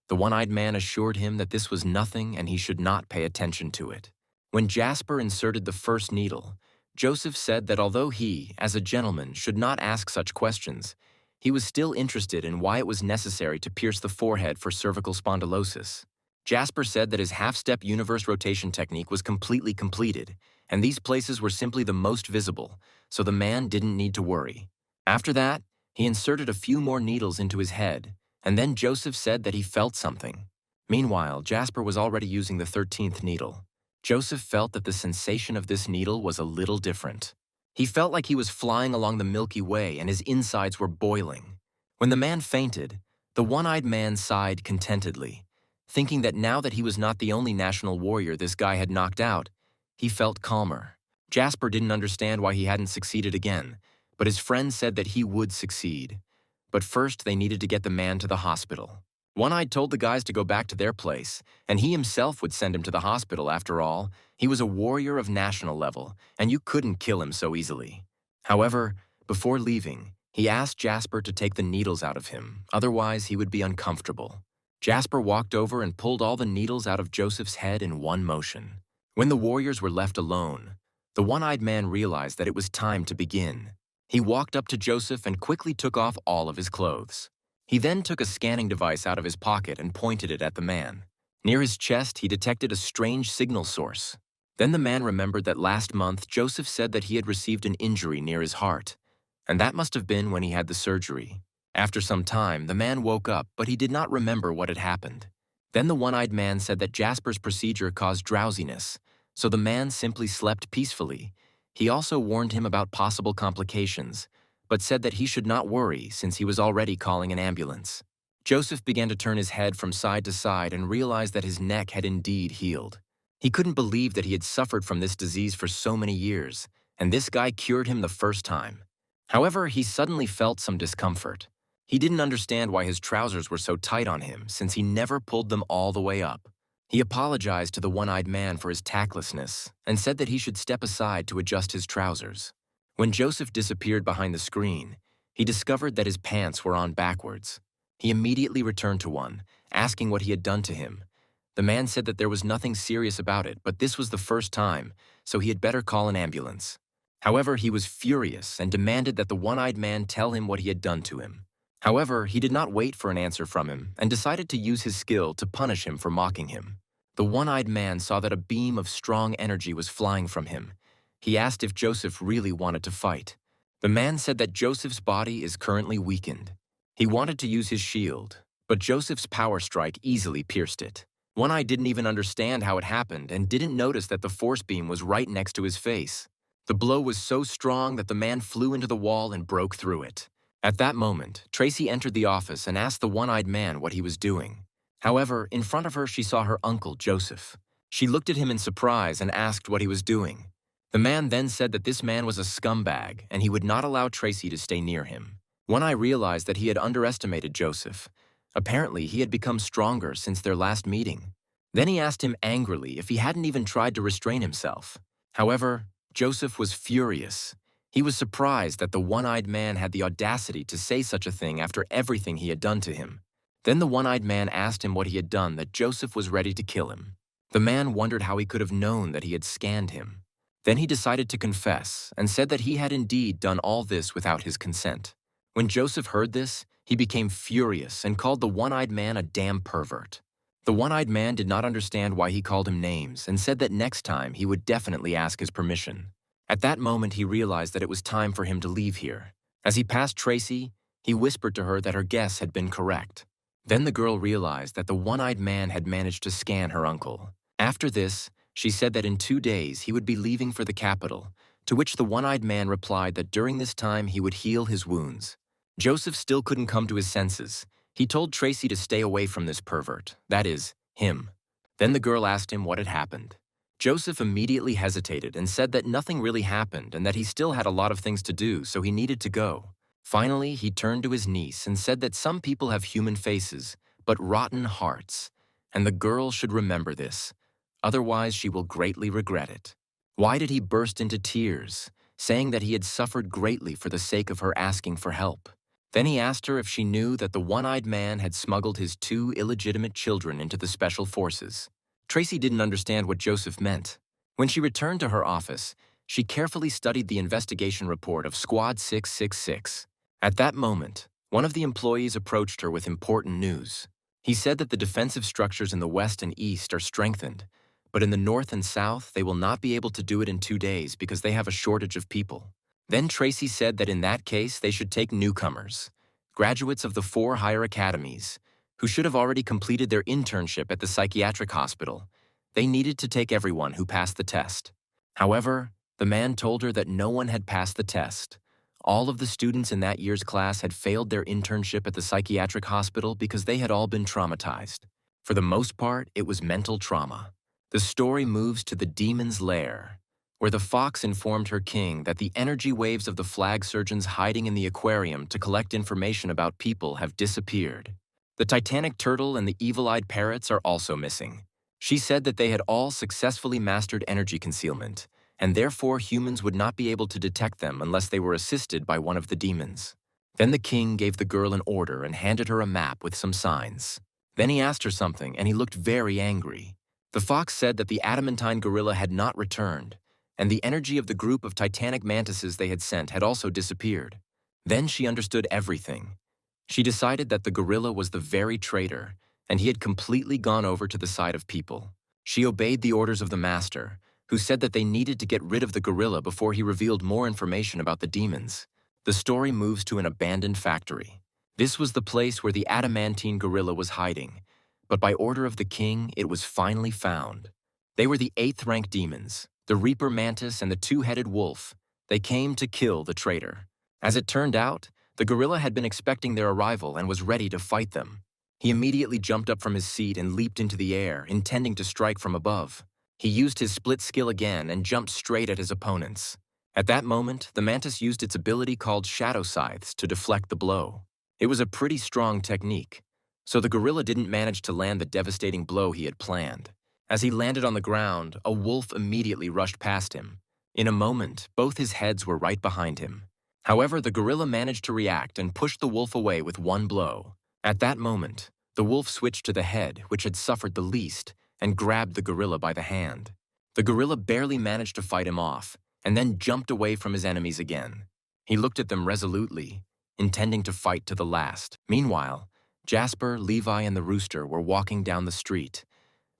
The one-eyed man assured him that this was nothing and he should not pay attention to it. When Jasper inserted the first needle, Joseph said that although he, as a gentleman, should not ask such questions, he was still interested in why it was necessary to pierce the forehead for cervical spondylosis. Jasper said that his half-step universe rotation technique was completely completed, and these places were simply the most visible, so the man didn't need to worry. After that, he inserted a few more needles into his head, and then Joseph said that he felt something. Meanwhile, Jasper was already using the 13th needle. Joseph felt that the sensation of this needle was a little different. He felt like he was flying along the Milky Way and his insides were boiling. When the man fainted, the one-eyed man sighed contentedly, thinking that now that he was not the only national warrior this guy had knocked out, he felt calmer. Jasper didn't understand why he hadn't succeeded again, but his friend said that he would succeed. But first they needed to get the man to the hospital. One-Eyed told the guys to go back to their place, and he himself would send him to the hospital after all. He was a warrior of national level, and you couldn't kill him so easily. However, before leaving, he asked Jasper to take the needles out of him, otherwise he would be uncomfortable. Jasper walked over and pulled all the needles out of Joseph's head in one motion. When the warriors were left alone, the one-eyed man realized that it was time to begin. He walked up to Joseph and quickly took off all of his clothes. He then took a scanning device out of his pocket and pointed it at the man. Near his chest, he detected a strange signal source. Then the man remembered that last month, Joseph said that he had received an injury near his heart, and that must have been when he had the surgery. After some time, the man woke up, but he did not remember what had happened. Then the one-eyed man said that Jasper's procedure caused drowsiness, so the man simply slept peacefully. He also warned him about possible complications, but said that he should not worry since he was already calling an ambulance. Joseph began to turn his head from side to side and realized that his neck had indeed healed. He couldn't believe that he had suffered from this disease for so many years, and this guy cured him the first time. However, he suddenly felt some discomfort. He didn't understand why his trousers were so tight on him since he never pulled them all the way up. He apologized to the one-eyed man for his tactlessness and said that he should step aside to adjust his trousers. When Joseph disappeared behind the screen, he discovered that his pants were on backwards. He immediately returned to one, asking what he had done to him. The man said that there was nothing serious about it, but this was the first time, so he had better call an ambulance. However, he was furious and demanded that the one-eyed man tell him what he had done to him. However, he did not wait for an answer from him and decided to use his skill to punish him for mocking him. The one-eyed man saw that a beam of strong energy was flying from him. He asked if Joseph really wanted to fight. The man said that Joseph's body is currently weakened. He wanted to use his shield, but Joseph's power strike easily pierced it. One-Eye didn't even understand how it happened and didn't notice that the force beam was right next to his face. The blow was so strong that the man flew into the wall and broke through it. At that moment, Tracy entered the office and asked the one-eyed man what he was doing. However, in front of her she saw her uncle, Joseph. She looked at him in surprise and asked what he was doing. The man then said that this man was a scumbag and he would not allow Tracy to stay near him. One-Eye realized that he had underestimated Joseph. Apparently, he had become stronger since their last meeting. Then he asked him angrily if he hadn't even tried to restrain himself. However, Joseph was furious. He was surprised that the one-eyed man had the audacity to say such a thing after everything he had done to him. Then the one-eyed man asked him what he had done that Joseph was ready to kill him. The man wondered how he could have known that he had scanned him. Then he decided to confess and said that he had indeed done all this without his consent. When Joseph heard this, he became furious and called the one-eyed man a damn pervert. The one-eyed man did not understand why he called him names and said that next time he would definitely ask his permission. At that moment, he realized that it was time for him to leave here. As he passed Tracy, he whispered to her that her guess had been correct. Then the girl realized that the one-eyed man had managed to scan her uncle. After this, she said that in 2 days he would be leaving for the capital, to which the one-eyed man replied that during this time he would heal his wounds. Joseph still couldn't come to his senses. He told Tracy to stay away from this pervert, that is, him. Then the girl asked him what had happened. Joseph immediately hesitated and said that nothing really happened and that he still had a lot of things to do, so he needed to go. Finally, he turned to his niece and said that some people have human faces, but rotten hearts, and the girl should remember this. Otherwise, she will greatly regret it. Why did he burst into tears, saying that he had suffered greatly for the sake of her asking for help? Then he asked her if she knew that the one-eyed man had smuggled his 2 illegitimate children into the special forces. Tracy didn't understand what Joseph meant. When she returned to her office, she carefully studied the investigation report of Squad 666. At that moment, one of the employees approached her with important news. He said that the defensive structures in the west and east are strengthened, but in the north and south, they will not be able to do it in 2 days because they have a shortage of people. Then Tracy said that in that case, they should take newcomers, graduates of the 4 higher academies, who should have already completed their internship at the psychiatric hospital. They needed to take everyone who passed the test. However, the man told her that no one had passed the test. All of the students in that year's class had failed their internship at the psychiatric hospital because they had all been traumatized. For the most part, it was mental trauma. The story moves to the demon's lair, where the fox informed her king that the energy waves of the flag surgeons hiding in the aquarium to collect information about people have disappeared. The Titanic turtle and the evil-eyed parrots are also missing. She said that they had all successfully mastered energy concealment, and therefore humans would not be able to detect them unless they were assisted by one of the demons. Then the king gave the girl an order and handed her a map with some signs. Then he asked her something, and he looked very angry. The fox said that the adamantine gorilla had not returned, and the energy of the group of titanic mantises they had sent had also disappeared. Then she understood everything. She decided that the gorilla was the very traitor, and he had completely gone over to the side of people. She obeyed the orders of the master, who said that they needed to get rid of the gorilla before he revealed more information about the demons. The story moves to an abandoned factory. This was the place where the adamantine gorilla was hiding, but by order of the king, it was finally found. They were the 8th-rank demons, the Reaper Mantis and the 2-headed wolf. They came to kill the traitor. As it turned out, the gorilla had been expecting their arrival and was ready to fight them. He immediately jumped up from his seat and leaped into the air, intending to strike from above. He used his split skill again and jumped straight at his opponents. At that moment, the mantis used its ability called shadow scythes to deflect the blow. It was a pretty strong technique, so the gorilla didn't manage to land the devastating blow he had planned. As he landed on the ground, a wolf immediately rushed past him. In a moment, both his heads were right behind him. However, the gorilla managed to react and pushed the wolf away with one blow. At that moment, the wolf switched to the head, which had suffered the least, and grabbed the gorilla by the hand. The gorilla barely managed to fight him off, and then jumped away from his enemies again. He looked at them resolutely, intending to fight to the last. Meanwhile, Jasper, Levi, and the rooster were walking down the street.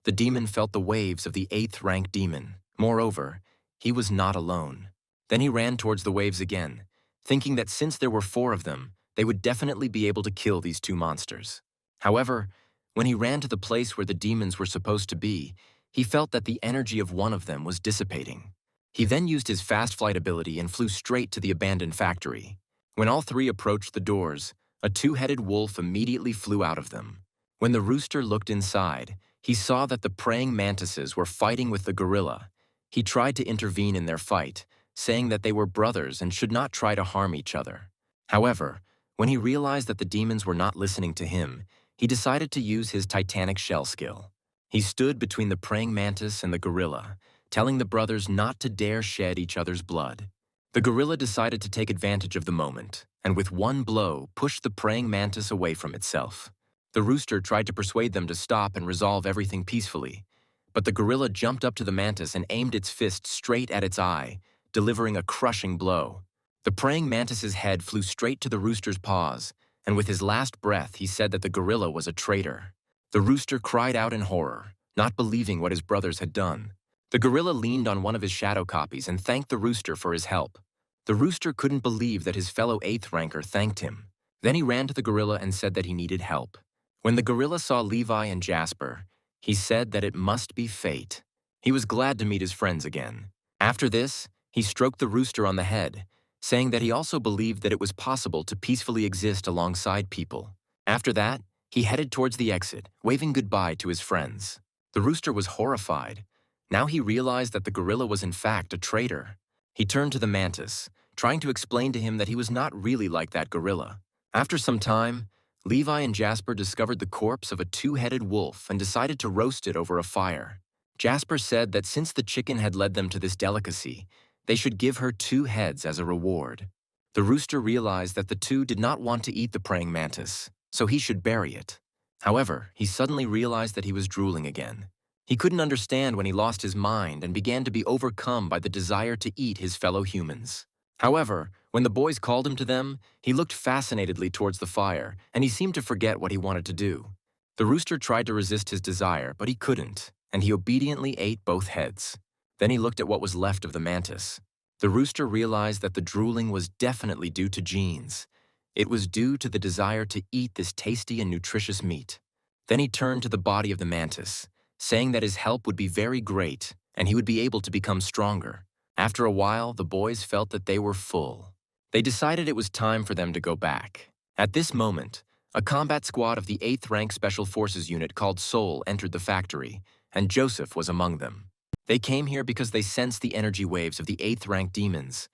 The demon felt the waves of the 8th-rank demon. Moreover, he was not alone. Then he ran towards the waves again, thinking that since there were 4 of them, they would definitely be able to kill these 2 monsters. However, when he ran to the place where the demons were supposed to be, he felt that the energy of one of them was dissipating. He then used his fast flight ability and flew straight to the abandoned factory. When all 3 approached the doors, a 2-headed wolf immediately flew out of them. When the rooster looked inside, he saw that the praying mantises were fighting with the gorilla. He tried to intervene in their fight, saying that they were brothers and should not try to harm each other. However, when he realized that the demons were not listening to him, he decided to use his titanic shell skill. He stood between the praying mantis and the gorilla, telling the brothers not to dare shed each other's blood. The gorilla decided to take advantage of the moment, and with one blow, pushed the praying mantis away from itself. The rooster tried to persuade them to stop and resolve everything peacefully, but the gorilla jumped up to the mantis and aimed its fist straight at its eye, delivering a crushing blow. The praying mantis's head flew straight to the rooster's paws, and with his last breath he said that the gorilla was a traitor. The rooster cried out in horror, not believing what his brothers had done. The gorilla leaned on one of his shadow copies and thanked the rooster for his help. The rooster couldn't believe that his fellow 8th ranker thanked him. Then he ran to the gorilla and said that he needed help. When the gorilla saw Levi and Jasper, he said that it must be fate. He was glad to meet his friends again. After this, he stroked the rooster on the head, saying that he also believed that it was possible to peacefully exist alongside people. After that, he headed towards the exit, waving goodbye to his friends. The rooster was horrified. Now he realized that the gorilla was in fact a traitor. He turned to the mantis, trying to explain to him that he was not really like that gorilla. After some time, Levi and Jasper discovered the corpse of a 2-headed wolf and decided to roast it over a fire. Jasper said that since the chicken had led them to this delicacy, they should give her 2 heads as a reward. The rooster realized that the two did not want to eat the praying mantis, so he should bury it. However, he suddenly realized that he was drooling again. He couldn't understand when he lost his mind and began to be overcome by the desire to eat his fellow humans. However, when the boys called him to them, he looked fascinatedly towards the fire, and he seemed to forget what he wanted to do. The rooster tried to resist his desire, but he couldn't, and he obediently ate both heads. Then he looked at what was left of the mantis. The rooster realized that the drooling was definitely due to genes. It was due to the desire to eat this tasty and nutritious meat. Then he turned to the body of the mantis, saying that his help would be very great, and he would be able to become stronger. After a while, the boys felt that they were full. They decided it was time for them to go back. At this moment, a combat squad of the 8th Rank Special Forces unit called Soul entered the factory, and Joseph was among them. They came here because they sensed the energy waves of the 8th Rank demons.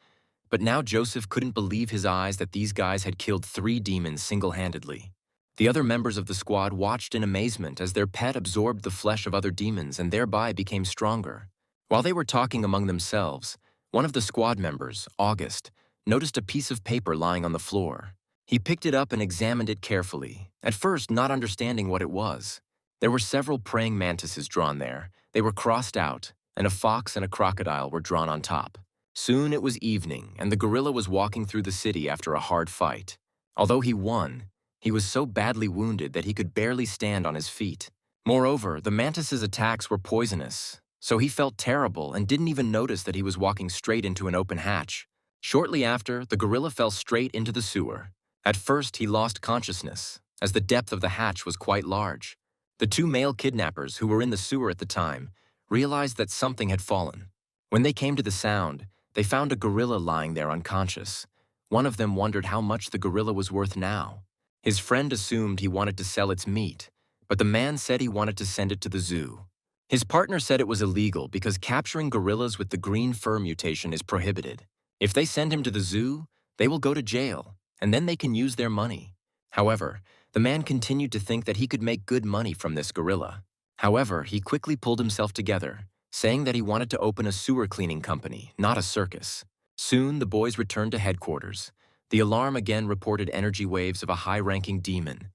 But now Joseph couldn't believe his eyes that these guys had killed 3 demons single-handedly. The other members of the squad watched in amazement as their pet absorbed the flesh of other demons and thereby became stronger. While they were talking among themselves, one of the squad members, August, noticed a piece of paper lying on the floor. He picked it up and examined it carefully, at first not understanding what it was. There were several praying mantises drawn there. They were crossed out, and a fox and a crocodile were drawn on top. Soon it was evening, and the gorilla was walking through the city after a hard fight. Although he won, he was so badly wounded that he could barely stand on his feet. Moreover, the mantis's attacks were poisonous, so he felt terrible and didn't even notice that he was walking straight into an open hatch. Shortly after, the gorilla fell straight into the sewer. At first, he lost consciousness, as the depth of the hatch was quite large. The 2 male kidnappers who were in the sewer at the time realized that something had fallen. When they came to the sound, they found a gorilla lying there unconscious. One of them wondered how much the gorilla was worth now. His friend assumed he wanted to sell its meat, but the man said he wanted to send it to the zoo. His partner said it was illegal because capturing gorillas with the green fur mutation is prohibited. If they send him to the zoo, they will go to jail, and then they can use their money. However, the man continued to think that he could make good money from this gorilla. However, he quickly pulled himself together, saying that he wanted to open a sewer cleaning company, not a circus. Soon, the boys returned to headquarters. The alarm again reported energy waves of a high-ranking demon.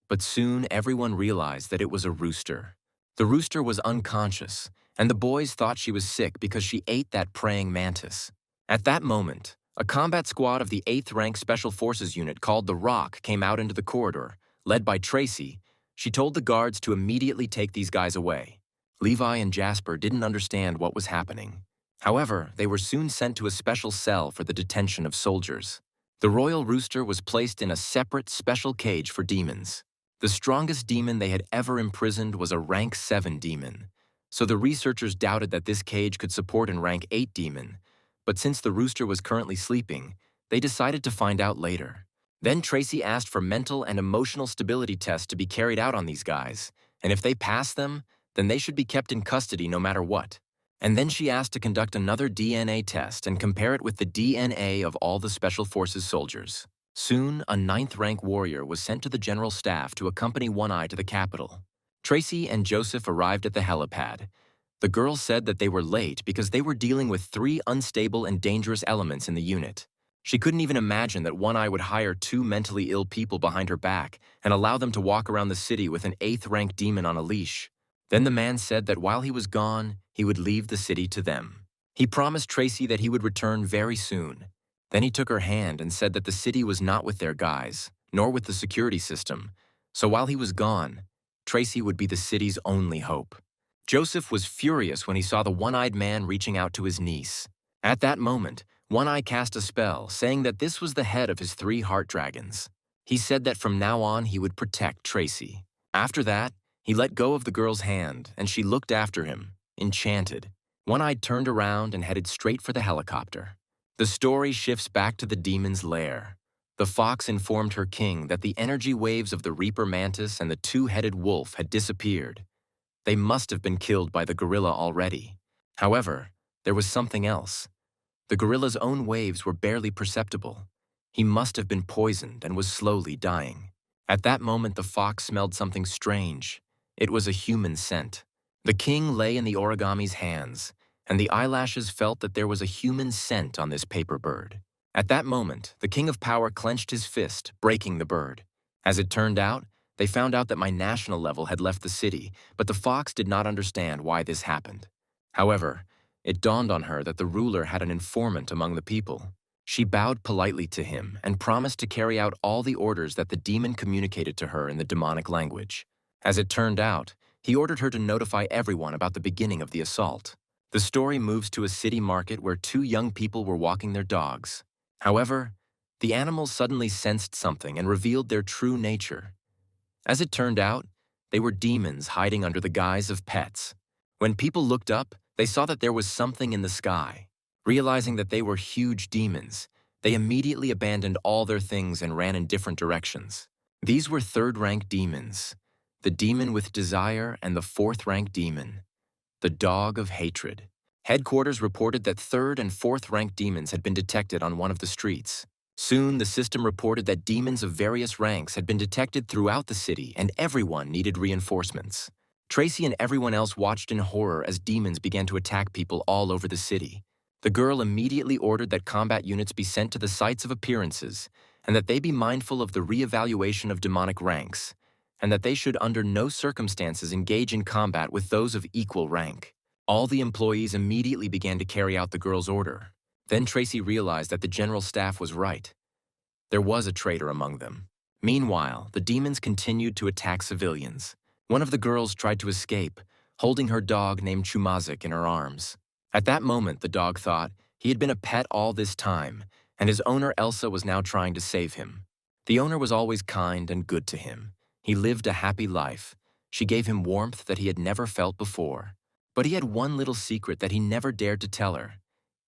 But soon, everyone realized that it was a rooster. The rooster was unconscious, and the boys thought she was sick because she ate that praying mantis. At that moment, a combat squad of the 8th Rank Special Forces unit called the Rock came out into the corridor. Led by Tracy, she told the guards to immediately take these guys away. Levi and Jasper didn't understand what was happening. However, they were soon sent to a special cell for the detention of soldiers. The royal rooster was placed in a separate special cage for demons. The strongest demon they had ever imprisoned was a rank 7 demon, so the researchers doubted that this cage could support a rank 8 demon. But since the rooster was currently sleeping, they decided to find out later. Then Tracy asked for mental and emotional stability tests to be carried out on these guys, and if they passed them, then they should be kept in custody no matter what. And then she asked to conduct another DNA test and compare it with the DNA of all the Special Forces soldiers. Soon, a 9th rank warrior was sent to the general staff to accompany One Eye to the capital. Tracy and Joseph arrived at the helipad. The girl said that they were late because they were dealing with 3 unstable and dangerous elements in the unit. She couldn't even imagine that One Eye would hire 2 mentally ill people behind her back and allow them to walk around the city with an 8th-rank demon on a leash. Then the man said that while he was gone, he would leave the city to them. He promised Tracy that he would return very soon. Then he took her hand and said that the city was not with their guys, nor with the security system. So while he was gone, Tracy would be the city's only hope. Joseph was furious when he saw the one-eyed man reaching out to his niece. At that moment, One Eye cast a spell, saying that this was the head of his 3 heart dragons. He said that from now on he would protect Tracy. After that, he let go of the girl's hand, and she looked after him, enchanted. One Eye turned around and headed straight for the helicopter. The story shifts back to the demon's lair. The fox informed her king that the energy waves of the Reaper Mantis and the 2-headed wolf had disappeared. They must have been killed by the gorilla already. However, there was something else. The gorilla's own waves were barely perceptible. He must have been poisoned and was slowly dying. At that moment, the fox smelled something strange. It was a human scent. The king lay in the origami's hands, and the eyelashes felt that there was a human scent on this paper bird. At that moment, the king of power clenched his fist, breaking the bird. As it turned out, they found out that my national level had left the city, but the fox did not understand why this happened. However, it dawned on her that the ruler had an informant among the people. She bowed politely to him and promised to carry out all the orders that the demon communicated to her in the demonic language. As it turned out, he ordered her to notify everyone about the beginning of the assault. The story moves to a city market where 2 young people were walking their dogs. However, the animals suddenly sensed something and revealed their true nature. As it turned out, they were demons hiding under the guise of pets. When people looked up, they saw that there was something in the sky. Realizing that they were huge demons, they immediately abandoned all their things and ran in different directions. These were 3rd-rank demons, the demon with desire and the 4th-rank demon, the dog of hatred. Headquarters reported that 3rd and 4th-rank demons had been detected on one of the streets. Soon, the system reported that demons of various ranks had been detected throughout the city and everyone needed reinforcements. Tracy and everyone else watched in horror as demons began to attack people all over the city. The girl immediately ordered that combat units be sent to the sites of appearances and that they be mindful of the re-evaluation of demonic ranks, and that they should under no circumstances engage in combat with those of equal rank. All the employees immediately began to carry out the girl's order. Then Tracy realized that the general staff was right. There was a traitor among them. Meanwhile, the demons continued to attack civilians. One of the girls tried to escape, holding her dog named Chumazik in her arms. At that moment, the dog thought he had been a pet all this time, and his owner Elsa was now trying to save him. The owner was always kind and good to him. He lived a happy life. She gave him warmth that he had never felt before. But he had one little secret that he never dared to tell her.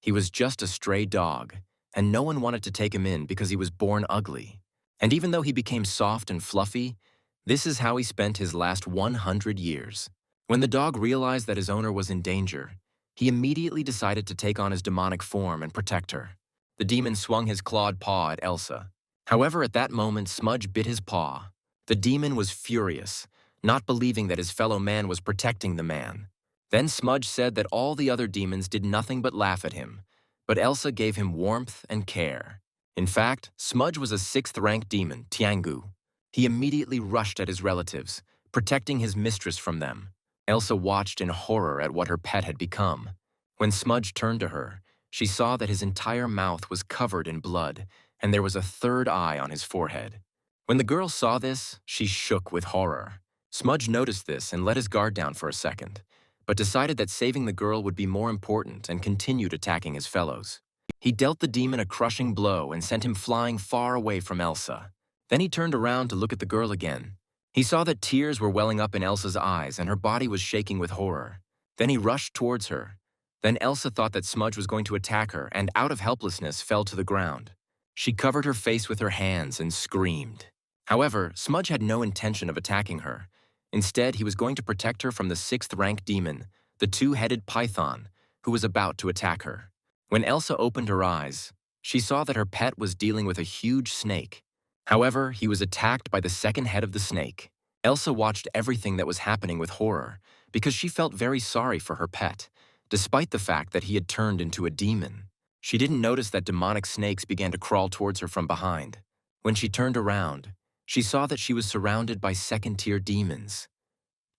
He was just a stray dog, and no one wanted to take him in because he was born ugly. And even though he became soft and fluffy, this is how he spent his last 100 years. When the dog realized that his owner was in danger, he immediately decided to take on his demonic form and protect her. The demon swung his clawed paw at Elsa. However, at that moment, Smudge bit his paw. The demon was furious, not believing that his fellow man was protecting the man. Then Smudge said that all the other demons did nothing but laugh at him, but Elsa gave him warmth and care. In fact, Smudge was a 6th-rank demon, Tiangu. He immediately rushed at his relatives, protecting his mistress from them. Elsa watched in horror at what her pet had become. When Smudge turned to her, she saw that his entire mouth was covered in blood, and there was a 3rd eye on his forehead. When the girl saw this, she shook with horror. Smudge noticed this and let his guard down for a second, but decided that saving the girl would be more important and continued attacking his fellows. He dealt the demon a crushing blow and sent him flying far away from Elsa. Then he turned around to look at the girl again. He saw that tears were welling up in Elsa's eyes and her body was shaking with horror. Then he rushed towards her. Then Elsa thought that Smudge was going to attack her and, out of helplessness, fell to the ground. She covered her face with her hands and screamed. However, Smudge had no intention of attacking her. Instead, he was going to protect her from the 6th-rank demon, the 2-headed python, who was about to attack her. When Elsa opened her eyes, she saw that her pet was dealing with a huge snake. However, he was attacked by the 2nd head of the snake. Elsa watched everything that was happening with horror because she felt very sorry for her pet, despite the fact that he had turned into a demon. She didn't notice that demonic snakes began to crawl towards her from behind. When she turned around, she saw that she was surrounded by second-tier demons,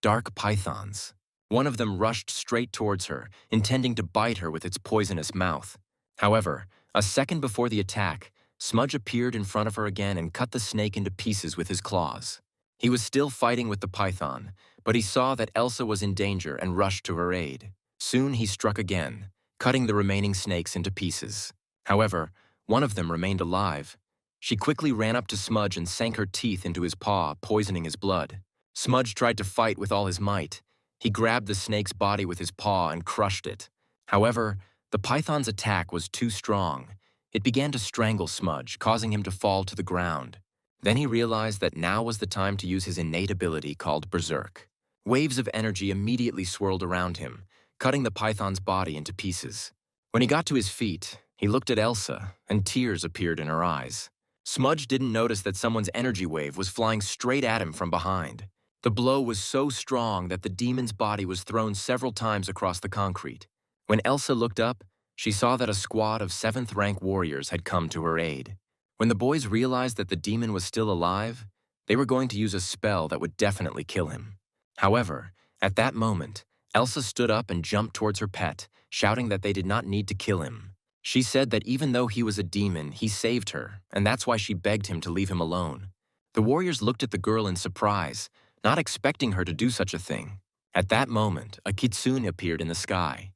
dark pythons. One of them rushed straight towards her, intending to bite her with its poisonous mouth. However, a second before the attack, Smudge appeared in front of her again and cut the snake into pieces with his claws. He was still fighting with the python, but he saw that Elsa was in danger and rushed to her aid. Soon he struck again, cutting the remaining snakes into pieces. However, one of them remained alive. She quickly ran up to Smudge and sank her teeth into his paw, poisoning his blood. Smudge tried to fight with all his might. He grabbed the snake's body with his paw and crushed it. However, the python's attack was too strong. It began to strangle Smudge, causing him to fall to the ground. Then he realized that now was the time to use his innate ability called Berserk. Waves of energy immediately swirled around him, cutting the python's body into pieces. When he got to his feet, he looked at Elsa, and tears appeared in her eyes. Smudge didn't notice that someone's energy wave was flying straight at him from behind. The blow was so strong that the demon's body was thrown several times across the concrete. When Elsa looked up, she saw that a squad of 7th-rank warriors had come to her aid. When the boys realized that the demon was still alive, they were going to use a spell that would definitely kill him. However, at that moment, Elsa stood up and jumped towards her pet, shouting that they did not need to kill him. She said that even though he was a demon, he saved her, and that's why she begged him to leave him alone. The warriors looked at the girl in surprise, not expecting her to do such a thing. At that moment, a kitsune appeared in the sky.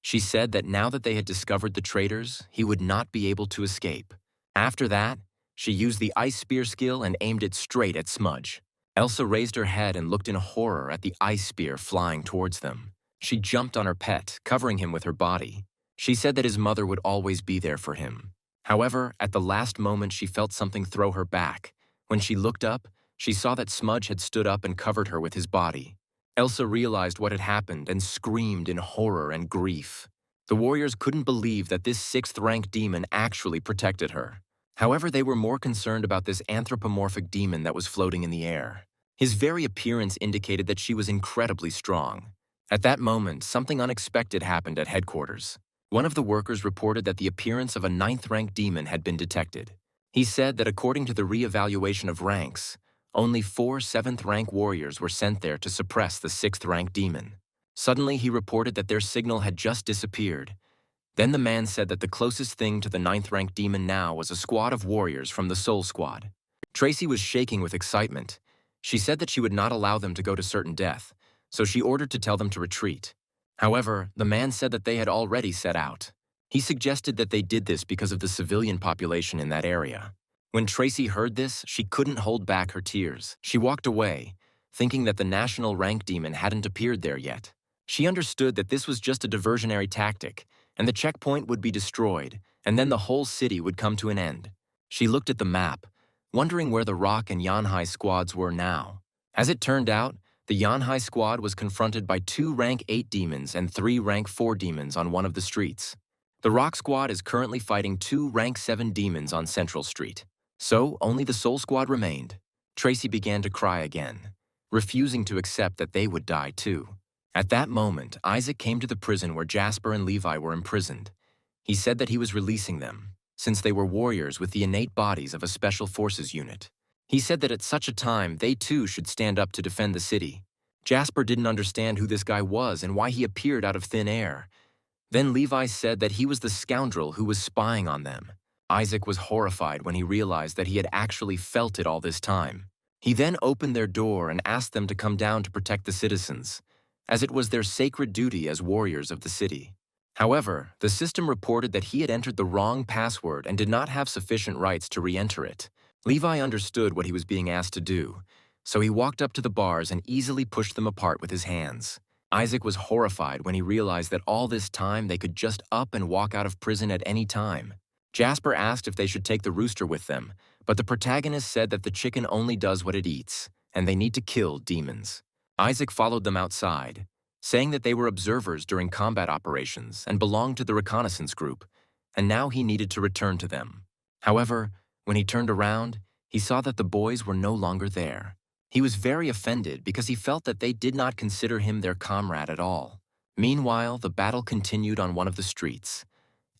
She said that now that they had discovered the traitors, he would not be able to escape. After that, she used the ice spear skill and aimed it straight at Smudge. Elsa raised her head and looked in horror at the ice spear flying towards them. She jumped on her pet, covering him with her body. She said that his mother would always be there for him. However, at the last moment she felt something throw her back. When she looked up, she saw that Smudge had stood up and covered her with his body. Elsa realized what had happened and screamed in horror and grief. The warriors couldn't believe that this 6th-rank demon actually protected her. However, they were more concerned about this anthropomorphic demon that was floating in the air. His very appearance indicated that she was incredibly strong. At that moment, something unexpected happened at headquarters. One of the workers reported that the appearance of a 9th-rank demon had been detected. He said that according to the re-evaluation of ranks, only 4 7th-rank warriors were sent there to suppress the 6th-rank demon. Suddenly, he reported that their signal had just disappeared. Then the man said that the closest thing to the 9th-rank demon now was a squad of warriors from the Soul Squad. Tracy was shaking with excitement. She said that she would not allow them to go to certain death, so she ordered to tell them to retreat. However, the man said that they had already set out. He suggested that they did this because of the civilian population in that area. When Tracy heard this, she couldn't hold back her tears. She walked away, thinking that the national rank demon hadn't appeared there yet. She understood that this was just a diversionary tactic, and the checkpoint would be destroyed, and then the whole city would come to an end. She looked at the map, wondering where the Rock and Yanhai squads were now. As it turned out, the Yanhai squad was confronted by 2 rank 8 demons and 3 rank 4 demons on one of the streets. The Rock squad is currently fighting 2 rank 7 demons on Central Street. So, only the Soul Squad remained. Tracy began to cry again, refusing to accept that they would die too. At that moment, Isaac came to the prison where Jasper and Levi were imprisoned. He said that he was releasing them, since they were warriors with the innate bodies of a special forces unit. He said that at such a time, they too should stand up to defend the city. Jasper didn't understand who this guy was and why he appeared out of thin air. Then Levi said that he was the scoundrel who was spying on them. Isaac was horrified when he realized that he had actually felt it all this time. He then opened their door and asked them to come down to protect the citizens, as it was their sacred duty as warriors of the city. However, the system reported that he had entered the wrong password and did not have sufficient rights to re-enter it. Levi understood what he was being asked to do, so he walked up to the bars and easily pushed them apart with his hands. Isaac was horrified when he realized that all this time they could just up and walk out of prison at any time. Jasper asked if they should take the rooster with them, but the protagonist said that the chicken only does what it eats, and they need to kill demons. Isaac followed them outside, saying that they were observers during combat operations and belonged to the reconnaissance group, and now he needed to return to them. However, when he turned around, he saw that the boys were no longer there. He was very offended because he felt that they did not consider him their comrade at all. Meanwhile, the battle continued on one of the streets.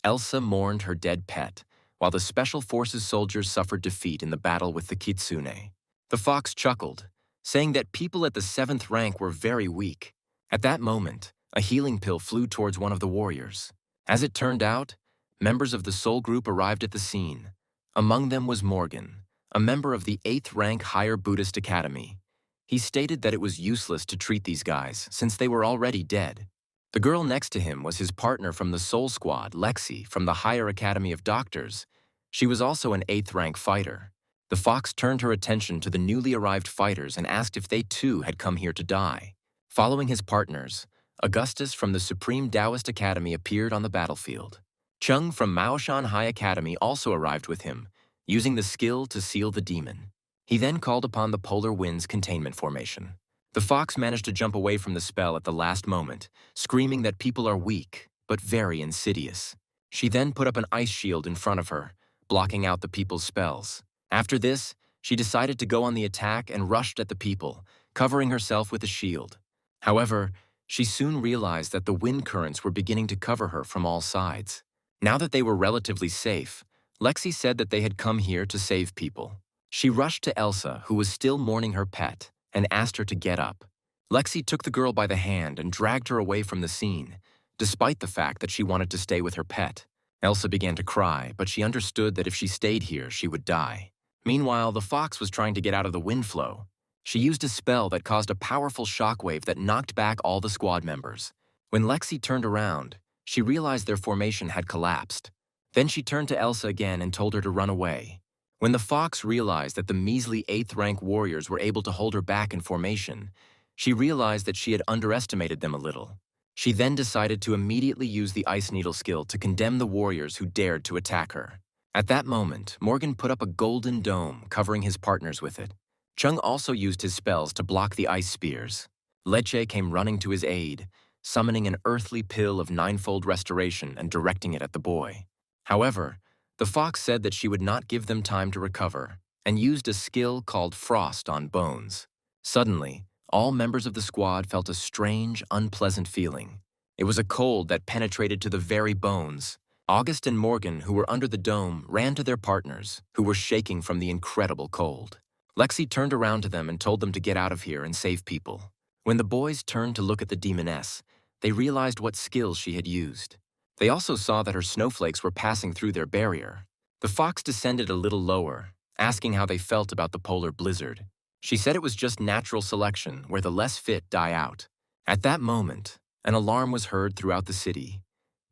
Elsa mourned her dead pet, while the Special Forces soldiers suffered defeat in the battle with the Kitsune. The fox chuckled, saying that people at the 7th rank were very weak. At that moment, a healing pill flew towards one of the warriors. As it turned out, members of the Soul Group arrived at the scene. Among them was Morgan, a member of the 8th rank Higher Buddhist Academy. He stated that it was useless to treat these guys since they were already dead. The girl next to him was his partner from the Soul Squad, Lexi, from the Higher Academy of Doctors. She was also an 8th rank fighter. The fox turned her attention to the newly arrived fighters and asked if they too had come here to die. Following his partners, Augustus from the Supreme Taoist Academy appeared on the battlefield. Chung from Maoshan High Academy also arrived with him, using the skill to seal the demon. He then called upon the Polar Wind's containment formation. The fox managed to jump away from the spell at the last moment, screaming that people are weak, but very insidious. She then put up an ice shield in front of her, blocking out the people's spells. After this, she decided to go on the attack and rushed at the people, covering herself with a shield. However, she soon realized that the wind currents were beginning to cover her from all sides. Now that they were relatively safe, Lexi said that they had come here to save people. She rushed to Elsa, who was still mourning her pet, and asked her to get up. Lexi took the girl by the hand and dragged her away from the scene, despite the fact that she wanted to stay with her pet. Elsa began to cry, but she understood that if she stayed here, she would die. Meanwhile, the fox was trying to get out of the wind flow. She used a spell that caused a powerful shockwave that knocked back all the squad members. When Lexi turned around, she realized their formation had collapsed. Then she turned to Elsa again and told her to run away. When the fox realized that the measly 8th rank warriors were able to hold her back in formation, she realized that she had underestimated them a little. She then decided to immediately use the Ice Needle skill to condemn the warriors who dared to attack her. At that moment, Morgan put up a golden dome, covering his partners with it. Chung also used his spells to block the ice spears. Leche came running to his aid, summoning an earthly pill of 9-fold restoration and directing it at the boy. However, the fox said that she would not give them time to recover, and used a skill called Frost on Bones. Suddenly, all members of the squad felt a strange, unpleasant feeling. It was a cold that penetrated to the very bones. August and Morgan, who were under the dome, ran to their partners, who were shaking from the incredible cold. Lexi turned around to them and told them to get out of here and save people. When the boys turned to look at the demoness, they realized what skills she had used. They also saw that her snowflakes were passing through their barrier. The fox descended a little lower, asking how they felt about the polar blizzard. She said it was just natural selection, where the less fit die out. At that moment, an alarm was heard throughout the city.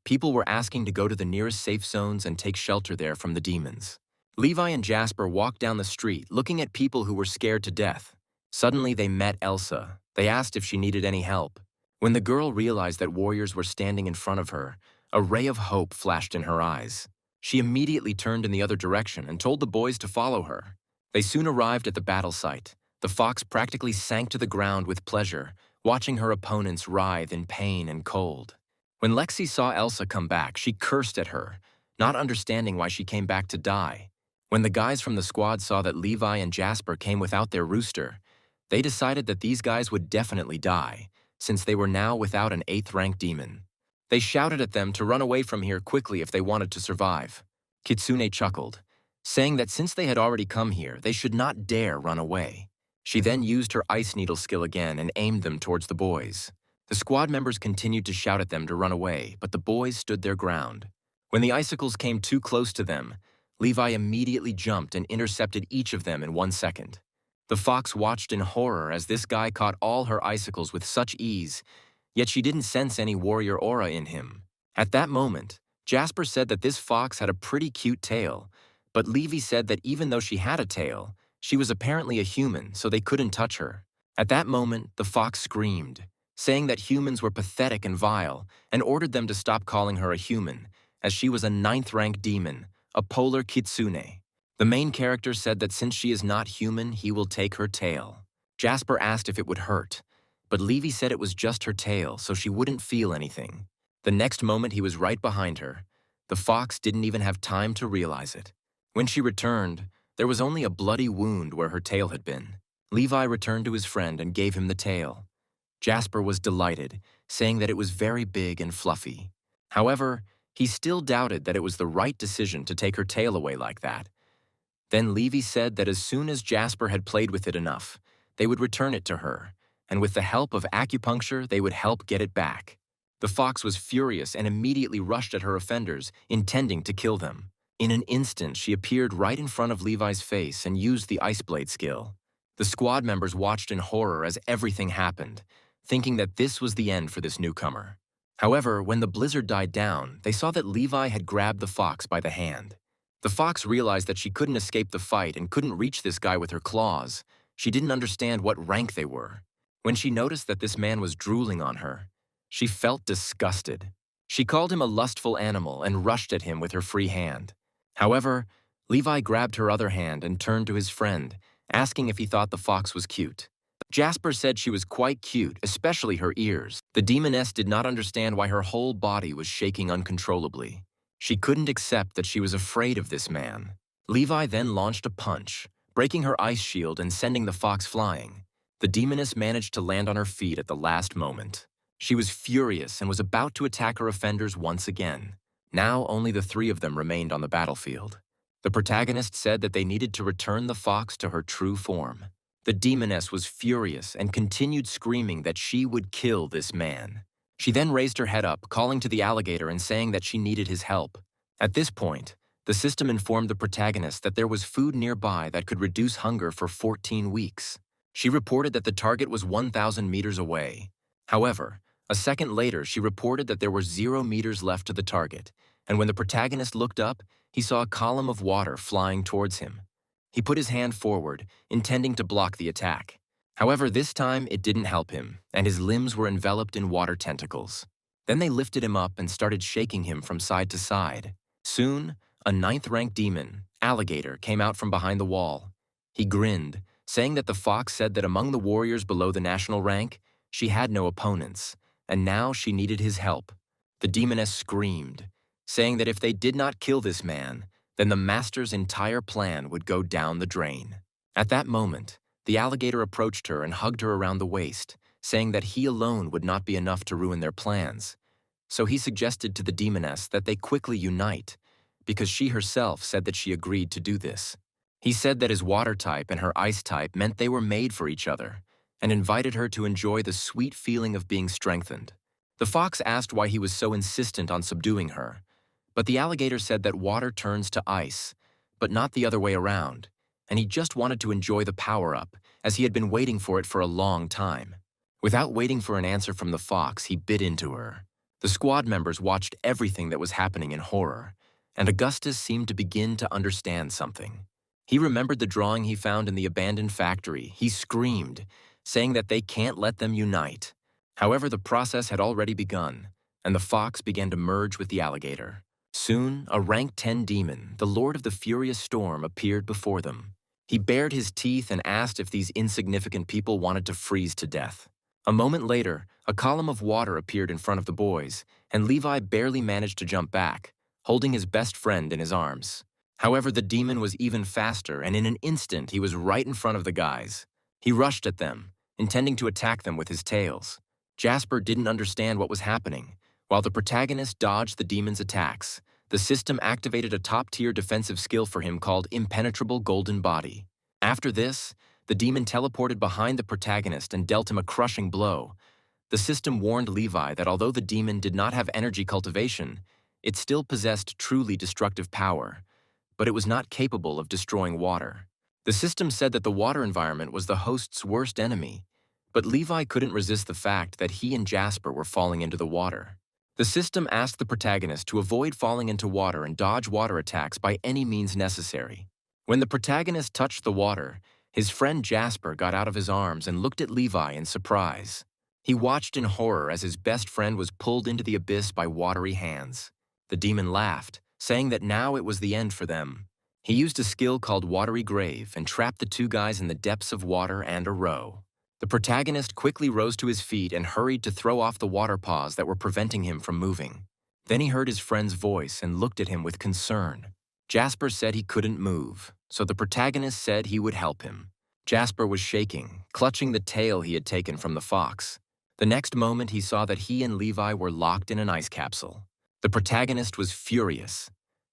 People were asking to go to the nearest safe zones and take shelter there from the demons. Levi and Jasper walked down the street, looking at people who were scared to death. Suddenly, they met Elsa. They asked if she needed any help. When the girl realized that warriors were standing in front of her, a ray of hope flashed in her eyes. She immediately turned in the other direction and told the boys to follow her. They soon arrived at the battle site. The fox practically sank to the ground with pleasure, watching her opponents writhe in pain and cold. When Lexi saw Elsa come back, she cursed at her, not understanding why she came back to die. When the guys from the squad saw that Levi and Jasper came without their rooster, they decided that these guys would definitely die, since they were now without an 8th rank demon. They shouted at them to run away from here quickly if they wanted to survive. Kitsune chuckled, saying that since they had already come here, they should not dare run away. She then used her Ice Needle skill again and aimed them towards the boys. The squad members continued to shout at them to run away, but the boys stood their ground. When the icicles came too close to them, Levi immediately jumped and intercepted each of them in 1 second. The fox watched in horror as this guy caught all her icicles with such ease, yet she didn't sense any warrior aura in him. At that moment, Jasper said that this fox had a pretty cute tail, but Levi said that even though she had a tail, she was apparently a human, so they couldn't touch her. At that moment, the fox screamed, saying that humans were pathetic and vile, and ordered them to stop calling her a human, as she was a 9th rank demon, a polar kitsune. The main character said that since she is not human, he will take her tail. Jasper asked if it would hurt, but Levi said it was just her tail, so she wouldn't feel anything. The next moment, he was right behind her. The fox didn't even have time to realize it. When she returned, there was only a bloody wound where her tail had been. Levi returned to his friend and gave him the tail. Jasper was delighted, saying that it was very big and fluffy. However, he still doubted that it was the right decision to take her tail away like that. Then Levi said that as soon as Jasper had played with it enough, they would return it to her, and with the help of acupuncture, they would help get it back. The fox was furious and immediately rushed at her offenders, intending to kill them. In an instant, she appeared right in front of Levi's face and used the ice blade skill. The squad members watched in horror as everything happened, thinking that this was the end for this newcomer. However, when the blizzard died down, they saw that Levi had grabbed the fox by the hand. The fox realized that she couldn't escape the fight and couldn't reach this guy with her claws. She didn't understand what rank they were. When she noticed that this man was drooling on her, she felt disgusted. She called him a lustful animal and rushed at him with her free hand. However, Levi grabbed her other hand and turned to his friend, asking if he thought the fox was cute. Jasper said she was quite cute, especially her ears. The demoness did not understand why her whole body was shaking uncontrollably. She couldn't accept that she was afraid of this man. Levi then launched a punch, breaking her ice shield and sending the fox flying. The demoness managed to land on her feet at the last moment. She was furious and was about to attack her offenders once again. Now only the three of them remained on the battlefield. The protagonist said that they needed to return the fox to her true form. The demoness was furious and continued screaming that she would kill this man. She then raised her head up, calling to the alligator and saying that she needed his help. At this point, the system informed the protagonist that there was food nearby that could reduce hunger for 14 weeks. She reported that the target was 1,000 meters away. However, a second later, she reported that there were 0 meters left to the target, and when the protagonist looked up, he saw a column of water flying towards him. He put his hand forward, intending to block the attack. However, this time it didn't help him, and his limbs were enveloped in water tentacles. Then they lifted him up and started shaking him from side to side. Soon, a 9th-rank demon, Alligator, came out from behind the wall. He grinned, saying that the fox said that among the warriors below the national rank, she had no opponents, and now she needed his help. The demoness screamed, saying that if they did not kill this man, then the master's entire plan would go down the drain. At that moment, the alligator approached her and hugged her around the waist, saying that he alone would not be enough to ruin their plans. So he suggested to the demoness that they quickly unite, because she herself said that she agreed to do this. He said that his water type and her ice type meant they were made for each other, and invited her to enjoy the sweet feeling of being strengthened. The fox asked why he was so insistent on subduing her, but the alligator said that water turns to ice, but not the other way around, and he just wanted to enjoy the power-up, as he had been waiting for it for a long time. Without waiting for an answer from the fox, he bit into her. The squad members watched everything that was happening in horror, and Augustus seemed to begin to understand something. He remembered the drawing he found in the abandoned factory. He screamed, saying that they can't let them unite. However, the process had already begun, and the fox began to merge with the alligator. Soon, a rank 10 demon, the Lord of the Furious Storm, appeared before them. He bared his teeth and asked if these insignificant people wanted to freeze to death. A moment later, a column of water appeared in front of the boys, and Levi barely managed to jump back, holding his best friend in his arms. However, the demon was even faster, and in an instant he was right in front of the guys. He rushed at them, intending to attack them with his tails. Jasper didn't understand what was happening. While the protagonist dodged the demon's attacks, the system activated a top-tier defensive skill for him called Impenetrable Golden Body. After this, the demon teleported behind the protagonist and dealt him a crushing blow. The system warned Levi that although the demon did not have energy cultivation, it still possessed truly destructive power, but it was not capable of destroying water. The system said that the water environment was the host's worst enemy, but Levi couldn't resist the fact that he and Jasper were falling into the water. The system asked the protagonist to avoid falling into water and dodge water attacks by any means necessary. When the protagonist touched the water, his friend Jasper got out of his arms and looked at Levi in surprise. He watched in horror as his best friend was pulled into the abyss by watery hands. The demon laughed, saying that now it was the end for them. He used a skill called Watery Grave and trapped the two guys in the depths of water and a row. The protagonist quickly rose to his feet and hurried to throw off the water paws that were preventing him from moving. Then he heard his friend's voice and looked at him with concern. Jasper said he couldn't move, so the protagonist said he would help him. Jasper was shaking, clutching the tail he had taken from the fox. The next moment he saw that he and Levi were locked in an ice capsule. The protagonist was furious.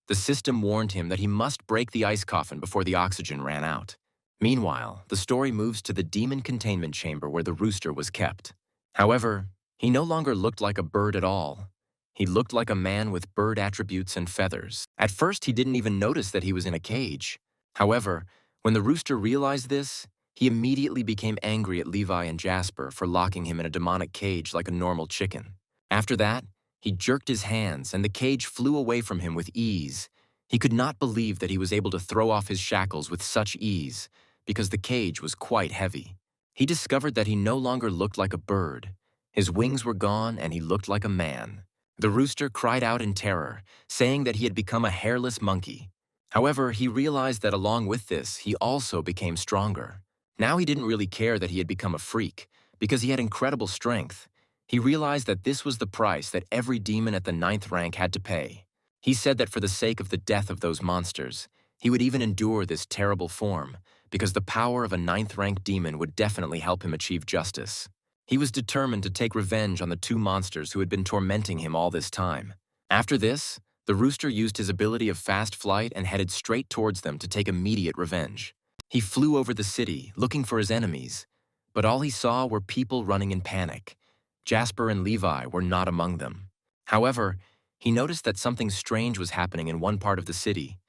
The system warned him that he must break the ice coffin before the oxygen ran out. Meanwhile, the story moves to the demon containment chamber where the rooster was kept. However, he no longer looked like a bird at all. He looked like a man with bird attributes and feathers. At first, he didn't even notice that he was in a cage. However, when the rooster realized this, he immediately became angry at Levi and Jasper for locking him in a demonic cage like a normal chicken. After that, he jerked his hands and the cage flew away from him with ease. He could not believe that he was able to throw off his shackles with such ease, because the cage was quite heavy. He discovered that he no longer looked like a bird. His wings were gone and he looked like a man. The rooster cried out in terror, saying that he had become a hairless monkey. However, he realized that along with this, he also became stronger. Now he didn't really care that he had become a freak, because he had incredible strength. He realized that this was the price that every demon at the 9th rank had to pay. He said that for the sake of the death of those monsters, he would even endure this terrible form, because the power of a 9th rank demon would definitely help him achieve justice. He was determined to take revenge on the 2 monsters who had been tormenting him all this time. After this, the rooster used his ability of fast flight and headed straight towards them to take immediate revenge. He flew over the city, looking for his enemies, but all he saw were people running in panic. Jasper and Levi were not among them. However, he noticed that something strange was happening in one part of the city.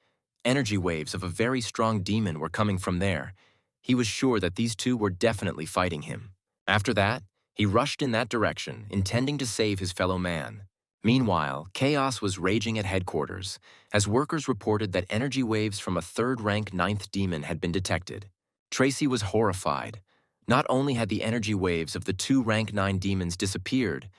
Energy waves of a very strong demon were coming from there. He was sure that these 2 were definitely fighting him. After that, he rushed in that direction, intending to save his fellow man. Meanwhile, chaos was raging at headquarters, as workers reported that energy waves from a 3rd rank 9th demon had been detected. Tracy was horrified. Not only had the energy waves of the 2 rank 9 demons disappeared,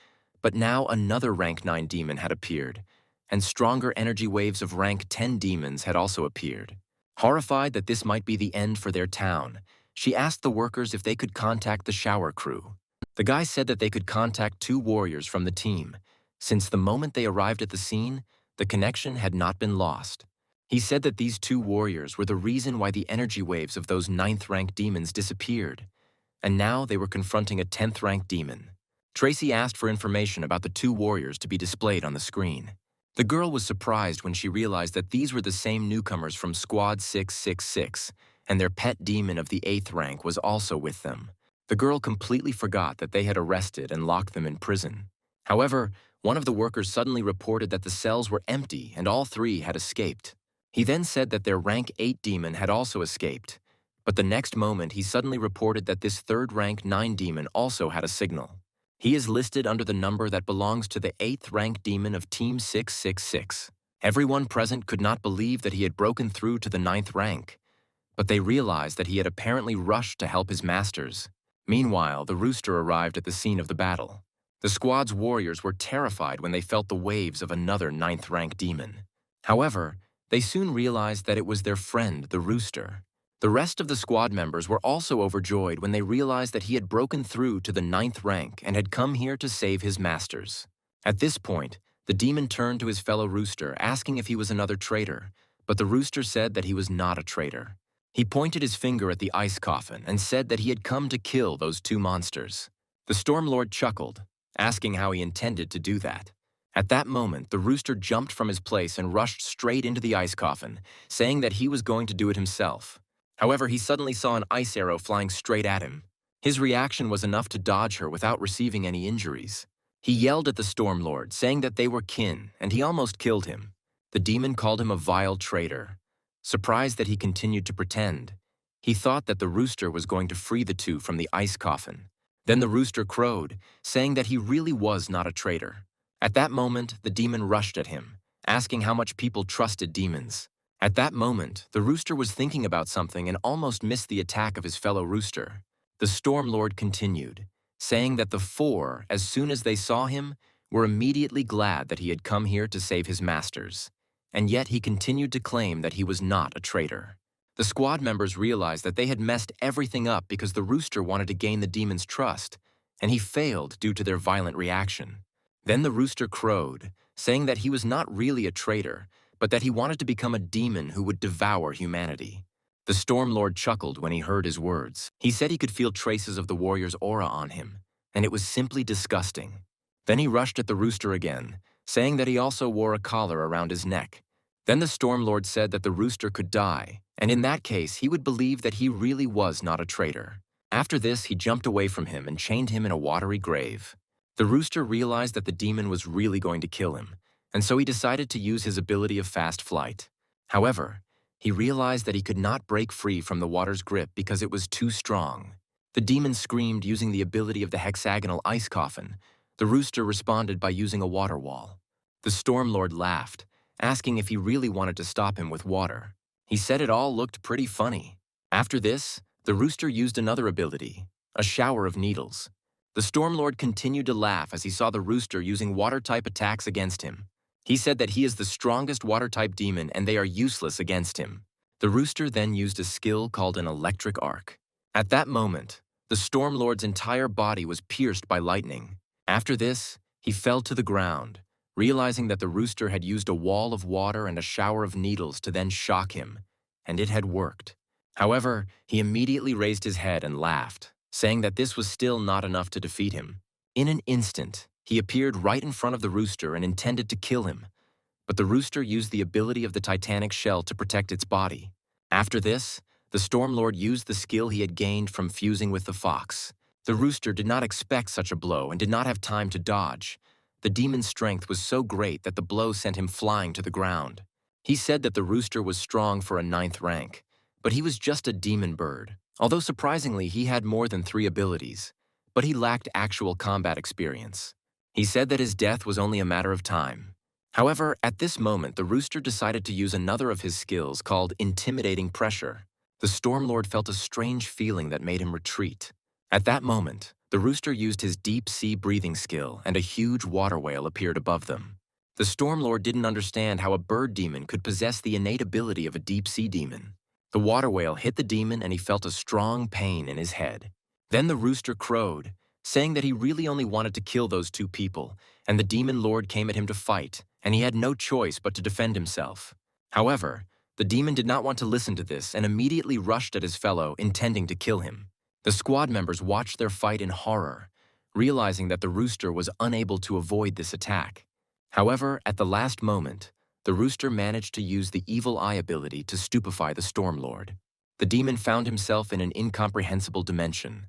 but now another rank 9 demon had appeared, and stronger energy waves of rank 10 demons had also appeared. Horrified that this might be the end for their town, she asked the workers if they could contact the shower crew. The guy said that they could contact 2 warriors from the team. Since the moment they arrived at the scene, the connection had not been lost. He said that these 2 warriors were the reason why the energy waves of those 9th rank demons disappeared, and now they were confronting a 10th rank demon. Tracy asked for information about the 2 warriors to be displayed on the screen. The girl was surprised when she realized that these were the same newcomers from Squad 666, and their pet demon of the 8th rank was also with them. The girl completely forgot that they had arrested and locked them in prison. However, one of the workers suddenly reported that the cells were empty and all 3 had escaped. He then said that their rank 8 demon had also escaped, but the next moment he suddenly reported that this 3rd rank 9 demon also had a signal. He is listed under the number that belongs to the 8th rank demon of Team 666. Everyone present could not believe that he had broken through to the 9th rank, but they realized that he had apparently rushed to help his masters. Meanwhile, the rooster arrived at the scene of the battle. The squad's warriors were terrified when they felt the waves of another 9th rank demon. However, they soon realized that it was their friend, the rooster. The rest of the squad members were also overjoyed when they realized that he had broken through to the 9th rank and had come here to save his masters. At this point, the demon turned to his fellow rooster, asking if he was another traitor, but the rooster said that he was not a traitor. He pointed his finger at the ice coffin and said that he had come to kill those 2 monsters. The Stormlord chuckled, asking how he intended to do that. At that moment, the rooster jumped from his place and rushed straight into the ice coffin, saying that he was going to do it himself. However, he suddenly saw an ice arrow flying straight at him. His reaction was enough to dodge her without receiving any injuries. He yelled at the Stormlord, saying that they were kin, and he almost killed him. The demon called him a vile traitor. Surprised that he continued to pretend, he thought that the rooster was going to free the 2 from the ice coffin. Then the rooster crowed, saying that he really was not a traitor. At that moment, the demon rushed at him, asking how much people trusted demons. At that moment, the rooster was thinking about something and almost missed the attack of his fellow rooster. The Stormlord continued, saying that the 4, as soon as they saw him, were immediately glad that he had come here to save his masters. And yet he continued to claim that he was not a traitor. The squad members realized that they had messed everything up because the rooster wanted to gain the demon's trust, and he failed due to their violent reaction. Then the rooster crowed, saying that he was not really a traitor, but that he wanted to become a demon who would devour humanity. The Storm Lord chuckled when he heard his words. He said he could feel traces of the warrior's aura on him, and it was simply disgusting. Then he rushed at the rooster again, saying that he also wore a collar around his neck. Then the Storm Lord said that the rooster could die, and in that case he would believe that he really was not a traitor. After this, he jumped away from him and chained him in a watery grave. The rooster realized that the demon was really going to kill him, and so he decided to use his ability of fast flight. However, he realized that he could not break free from the water's grip because it was too strong. The demon screamed using the ability of the hexagonal ice coffin. The rooster responded by using a water wall. The Storm Lord laughed, asking if he really wanted to stop him with water. He said it all looked pretty funny. After this, the rooster used another ability, a shower of needles. The Storm Lord continued to laugh as he saw the rooster using water-type attacks against him. He said that he is the strongest water-type demon and they are useless against him. The rooster then used a skill called an electric arc. At that moment, the Storm Lord's entire body was pierced by lightning. After this, he fell to the ground, realizing that the rooster had used a wall of water and a shower of needles to then shock him, and it had worked. However, he immediately raised his head and laughed, saying that this was still not enough to defeat him. In an instant, he appeared right in front of the rooster and intended to kill him, but the rooster used the ability of the Titanic shell to protect its body. After this, the Storm Lord used the skill he had gained from fusing with the fox. The rooster did not expect such a blow and did not have time to dodge. The demon's strength was so great that the blow sent him flying to the ground. He said that the rooster was strong for a 9th rank, but he was just a demon bird. Although surprisingly, he had more than 3 abilities, but he lacked actual combat experience. He said that his death was only a matter of time. However, at this moment, the rooster decided to use another of his skills called intimidating pressure. The Storm Lord felt a strange feeling that made him retreat. At that moment, the rooster used his deep sea breathing skill and a huge water whale appeared above them. The Storm Lord didn't understand how a bird demon could possess the innate ability of a deep sea demon. The water whale hit the demon and he felt a strong pain in his head. Then the rooster crowed, saying that he really only wanted to kill those 2 people, and the demon lord came at him to fight, and he had no choice but to defend himself. However, the demon did not want to listen to this and immediately rushed at his fellow, intending to kill him. The squad members watched their fight in horror, realizing that the rooster was unable to avoid this attack. However, at the last moment, the rooster managed to use the evil eye ability to stupefy the Storm Lord. The demon found himself in an incomprehensible dimension.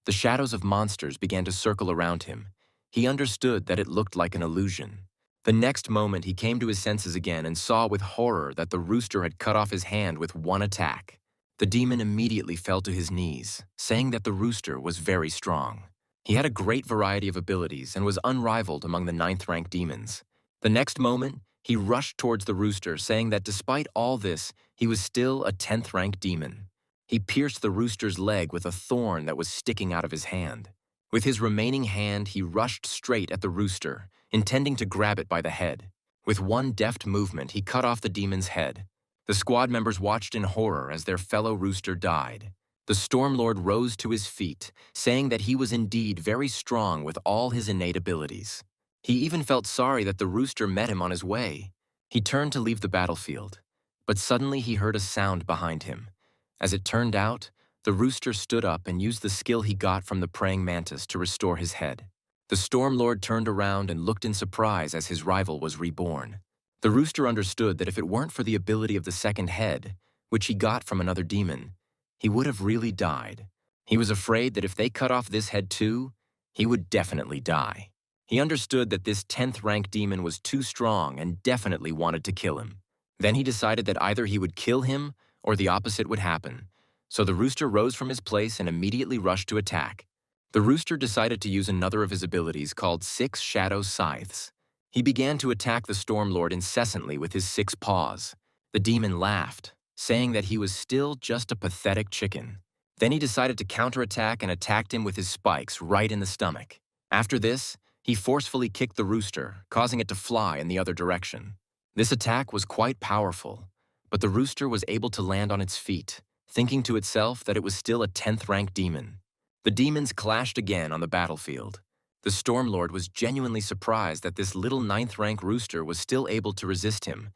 The shadows of monsters began to circle around him. He understood that it looked like an illusion. The next moment, he came to his senses again and saw with horror that the rooster had cut off his hand with one attack. The demon immediately fell to his knees, saying that the rooster was very strong. He had a great variety of abilities and was unrivaled among the 9th rank demons. The next moment, he rushed towards the rooster, saying that despite all this, he was still a 10th rank demon. He pierced the rooster's leg with a thorn that was sticking out of his hand. With his remaining hand, he rushed straight at the rooster, intending to grab it by the head. With one deft movement, he cut off the demon's head. The squad members watched in horror as their fellow rooster died. The Storm Lord rose to his feet, saying that he was indeed very strong with all his innate abilities. He even felt sorry that the rooster met him on his way. He turned to leave the battlefield, but suddenly he heard a sound behind him. As it turned out, the rooster stood up and used the skill he got from the praying mantis to restore his head. The Storm Lord turned around and looked in surprise as his rival was reborn. The rooster understood that if it weren't for the ability of the second head, which he got from another demon, he would have really died. He was afraid that if they cut off this head too, he would definitely die. He understood that this 10th rank demon was too strong and definitely wanted to kill him. Then he decided that either he would kill him or the opposite would happen. So the rooster rose from his place and immediately rushed to attack. The rooster decided to use another of his abilities called 6 Shadow Scythes. He began to attack the Storm Lord incessantly with his 6 paws. The demon laughed, saying that he was still just a pathetic chicken. Then he decided to counterattack and attacked him with his spikes right in the stomach. After this, he forcefully kicked the rooster, causing it to fly in the other direction. This attack was quite powerful, but the rooster was able to land on its feet, thinking to itself that it was still a 10th rank demon. The demons clashed again on the battlefield. The Storm Lord was genuinely surprised that this little 9th rank rooster was still able to resist him,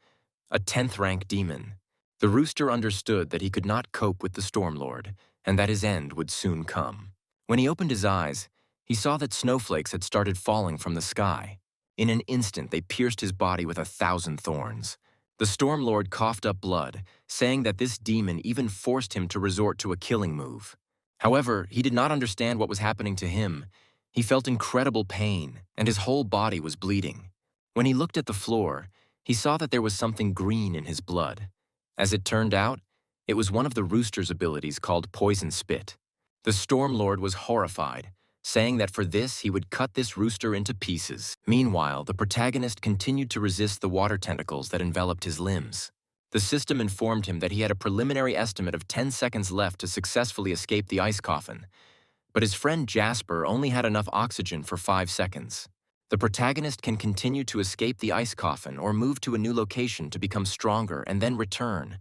a 10th rank demon. The rooster understood that he could not cope with the Stormlord, and that his end would soon come. When he opened his eyes, he saw that snowflakes had started falling from the sky. In an instant, they pierced his body with 1,000 thorns. The Stormlord coughed up blood, saying that this demon even forced him to resort to a killing move. However, he did not understand what was happening to him. He felt incredible pain, and his whole body was bleeding. When he looked at the floor, he saw that there was something green in his blood. As it turned out, it was one of the rooster's abilities called Poison Spit. The Stormlord was horrified, saying that for this he would cut this rooster into pieces. Meanwhile, the protagonist continued to resist the water tentacles that enveloped his limbs. The system informed him that he had a preliminary estimate of 10 seconds left to successfully escape the ice coffin, but his friend Jasper only had enough oxygen for 5 seconds. The protagonist can continue to escape the ice coffin or move to a new location to become stronger and then return,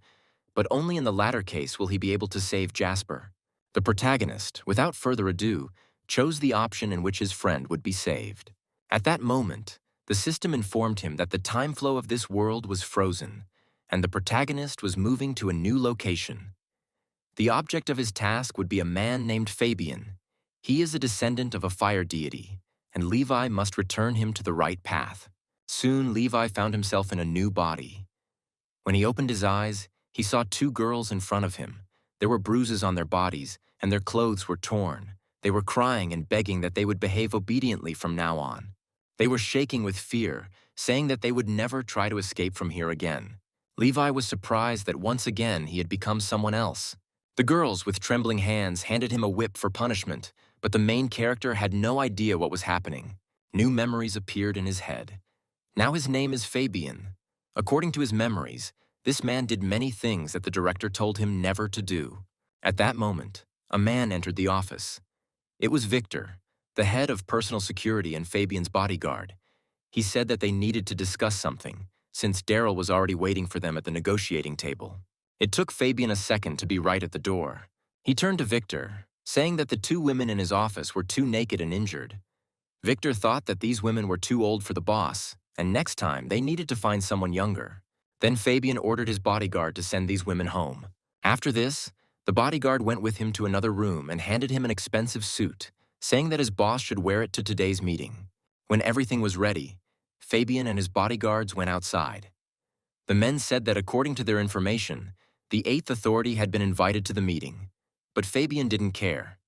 but only in the latter case will he be able to save Jasper. The protagonist, without further ado, chose the option in which his friend would be saved. At that moment, the system informed him that the time flow of this world was frozen, and the protagonist was moving to a new location. The object of his task would be a man named Fabian. He is a descendant of a fire deity, and Levi must return him to the right path. Soon, Levi found himself in a new body. When he opened his eyes, he saw 2 girls in front of him. There were bruises on their bodies, and their clothes were torn. They were crying and begging that they would behave obediently from now on. They were shaking with fear, saying that they would never try to escape from here again. Levi was surprised that once again he had become someone else. The girls, with trembling hands, handed him a whip for punishment, but the main character had no idea what was happening. New memories appeared in his head. Now his name is Fabian. According to his memories, this man did many things that the director told him never to do. At that moment, a man entered the office. It was Victor, the head of personal security and Fabian's bodyguard. He said that they needed to discuss something, since Daryl was already waiting for them at the negotiating table. It took Fabian a second to be right at the door. He turned to Victor, saying that the 2 women in his office were too naked and injured. Victor thought that these women were too old for the boss, and next time they needed to find someone younger. Then Fabian ordered his bodyguard to send these women home. After this, the bodyguard went with him to another room and handed him an expensive suit, saying that his boss should wear it to today's meeting. When everything was ready, Fabian and his bodyguards went outside. The men said that according to their information, the 8th Authority had been invited to the meeting, but Fabian didn't care.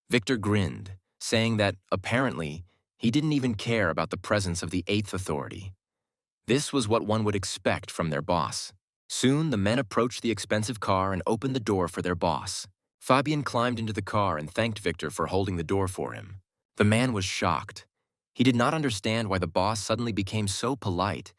Victor grinned, saying that, apparently, he didn't even care about the presence of the 8th Authority. This was what one would expect from their boss. Soon, the men approached the expensive car and opened the door for their boss. Fabian climbed into the car and thanked Victor for holding the door for him. The man was shocked. He did not understand why the boss suddenly became so polite.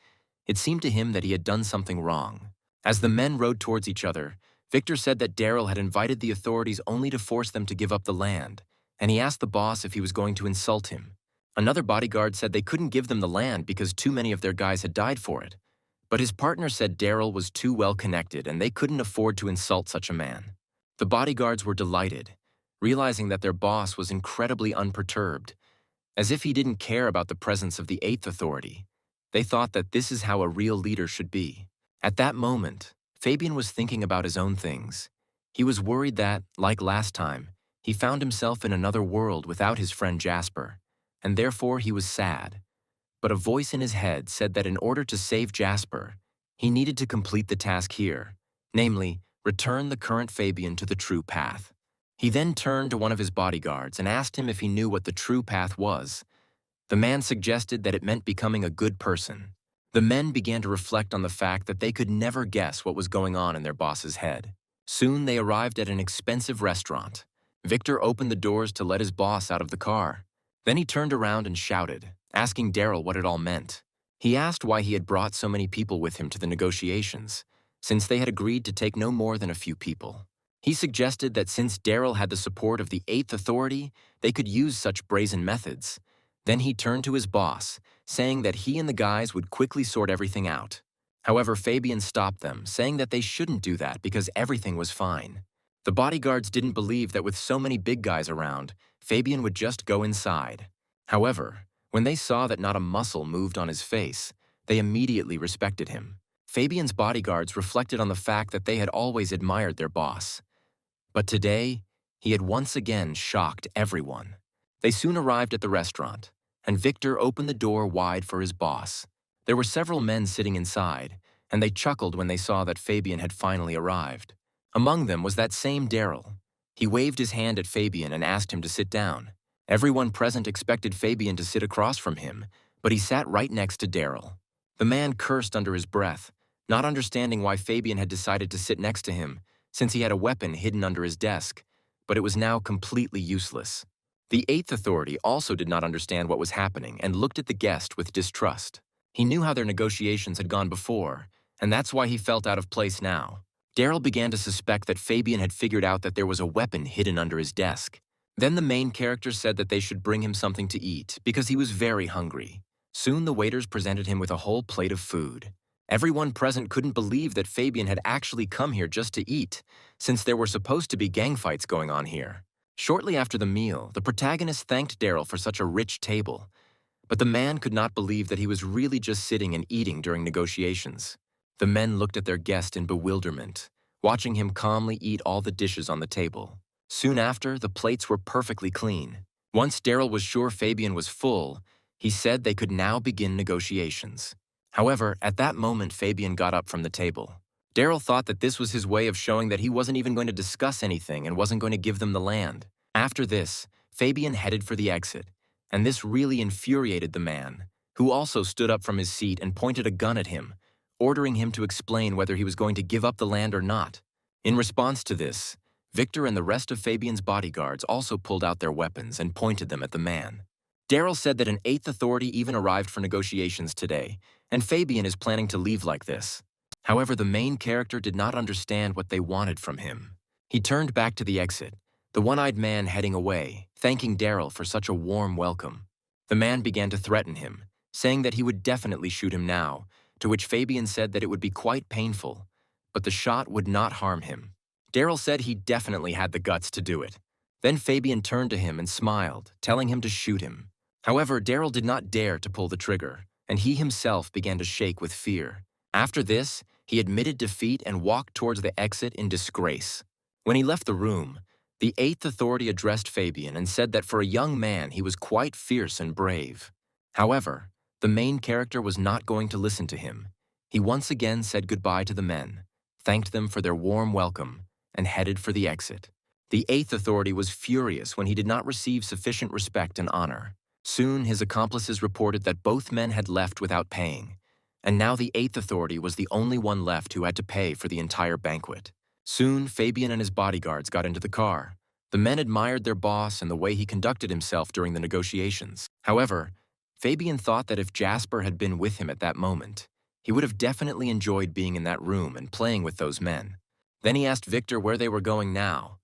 It seemed to him that he had done something wrong. As the men rode towards each other, Victor said that Daryl had invited the authorities only to force them to give up the land, and he asked the boss if he was going to insult him. Another bodyguard said they couldn't give them the land because too many of their guys had died for it. But his partner said Daryl was too well connected and they couldn't afford to insult such a man. The bodyguards were delighted, realizing that their boss was incredibly unperturbed, as if he didn't care about the presence of the 8th Authority. They thought that this is how a real leader should be. At that moment, Fabian was thinking about his own things. He was worried that, like last time, he found himself in another world without his friend Jasper, and therefore he was sad. But a voice in his head said that in order to save Jasper, he needed to complete the task here, namely, return the current Fabian to the true path. He then turned to one of his bodyguards and asked him if he knew what the true path was. The man suggested that it meant becoming a good person. The men began to reflect on the fact that they could never guess what was going on in their boss's head. Soon they arrived at an expensive restaurant. Victor opened the doors to let his boss out of the car. Then he turned around and shouted, asking Daryl what it all meant. He asked why he had brought so many people with him to the negotiations, since they had agreed to take no more than a few people. He suggested that since Daryl had the support of the 8th Authority, they could use such brazen methods. Then he turned to his boss, saying that he and the guys would quickly sort everything out. However, Fabian stopped them, saying that they shouldn't do that because everything was fine. The bodyguards didn't believe that with so many big guys around, Fabian would just go inside. However, when they saw that not a muscle moved on his face, they immediately respected him. Fabian's bodyguards reflected on the fact that they had always admired their boss. But today, he had once again shocked everyone. They soon arrived at the restaurant, and Victor opened the door wide for his boss. There were several men sitting inside, and they chuckled when they saw that Fabian had finally arrived. Among them was that same Daryl. He waved his hand at Fabian and asked him to sit down. Everyone present expected Fabian to sit across from him, but he sat right next to Daryl. The man cursed under his breath, not understanding why Fabian had decided to sit next to him, since he had a weapon hidden under his desk, but it was now completely useless. The Eighth Authority also did not understand what was happening and looked at the guest with distrust. He knew how their negotiations had gone before, and that's why he felt out of place now. Daryl began to suspect that Fabian had figured out that there was a weapon hidden under his desk. Then the main character said that they should bring him something to eat because he was very hungry. Soon the waiters presented him with a whole plate of food. Everyone present couldn't believe that Fabian had actually come here just to eat, since there were supposed to be gang fights going on here. Shortly after the meal, the protagonist thanked Daryl for such a rich table, but the man could not believe that he was really just sitting and eating during negotiations. The men looked at their guest in bewilderment, watching him calmly eat all the dishes on the table. Soon after, the plates were perfectly clean. Once Daryl was sure Fabian was full, he said they could now begin negotiations. However, at that moment, Fabian got up from the table. Daryl thought that this was his way of showing that he wasn't even going to discuss anything and wasn't going to give them the land. After this, Fabian headed for the exit, and this really infuriated the man, who also stood up from his seat and pointed a gun at him, ordering him to explain whether he was going to give up the land or not. In response to this, Victor and the rest of Fabian's bodyguards also pulled out their weapons and pointed them at the man. Daryl said that an Eighth Authority even arrived for negotiations today, and Fabian is planning to leave like this. However, the main character did not understand what they wanted from him. He turned back to the exit, the one-eyed man heading away, thanking Daryl for such a warm welcome. The man began to threaten him, saying that he would definitely shoot him now, to which Fabian said that it would be quite painful, but the shot would not harm him. Daryl said he definitely had the guts to do it. Then Fabian turned to him and smiled, telling him to shoot him. However, Daryl did not dare to pull the trigger, and he himself began to shake with fear. After this, he admitted defeat and walked towards the exit in disgrace. When he left the room, the Eighth Authority addressed Fabian and said that for a young man he was quite fierce and brave. However, the main character was not going to listen to him. He once again said goodbye to the men, thanked them for their warm welcome, and headed for the exit. The Eighth Authority was furious when he did not receive sufficient respect and honor. Soon, his accomplices reported that both men had left without paying, and now the Eighth Authority was the only one left who had to pay for the entire banquet. Soon, Fabian and his bodyguards got into the car. The men admired their boss and the way he conducted himself during the negotiations. However, Fabian thought that if Jasper had been with him at that moment, he would have definitely enjoyed being in that room and playing with those men. Then he asked Victor where they were going now.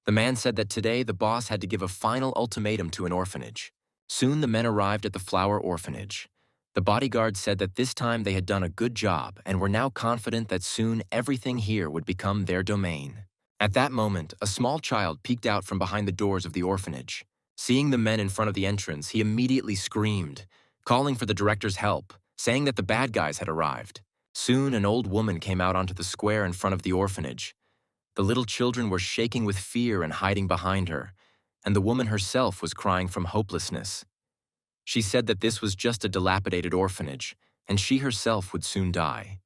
The man said that today the boss had to give a final ultimatum to an orphanage. Soon the men arrived at the flower orphanage. The bodyguard said that this time they had done a good job and were now confident that soon everything here would become their domain. At that moment, a small child peeked out from behind the doors of the orphanage. Seeing the men in front of the entrance, he immediately screamed, calling for the director's help, saying that the bad guys had arrived. Soon an old woman came out onto the square in front of the orphanage. The little children were shaking with fear and hiding behind her, and the woman herself was crying from hopelessness. She said that this was just a dilapidated orphanage, and she herself would soon die.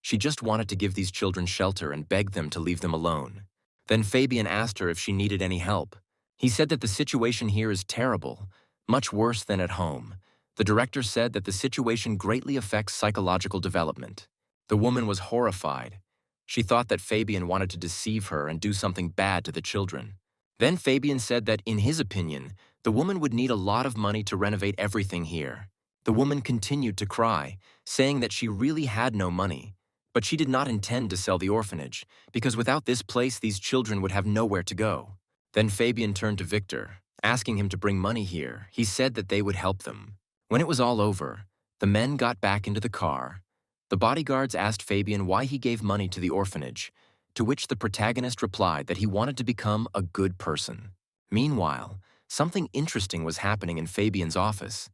She just wanted to give these children shelter and begged them to leave them alone. Then Fabian asked her if she needed any help. He said that the situation here is terrible, much worse than at home. The director said that the situation greatly affects psychological development. The woman was horrified. She thought that Fabian wanted to deceive her and do something bad to the children. Then Fabian said that, in his opinion, the woman would need a lot of money to renovate everything here. The woman continued to cry, saying that she really had no money, but she did not intend to sell the orphanage, because without this place these children would have nowhere to go. Then Fabian turned to Victor, asking him to bring money here. He said that they would help them. When it was all over, the men got back into the car. The bodyguards asked Fabian why he gave money to the orphanage, to which the protagonist replied that he wanted to become a good person. Meanwhile, something interesting was happening in Fabian's office.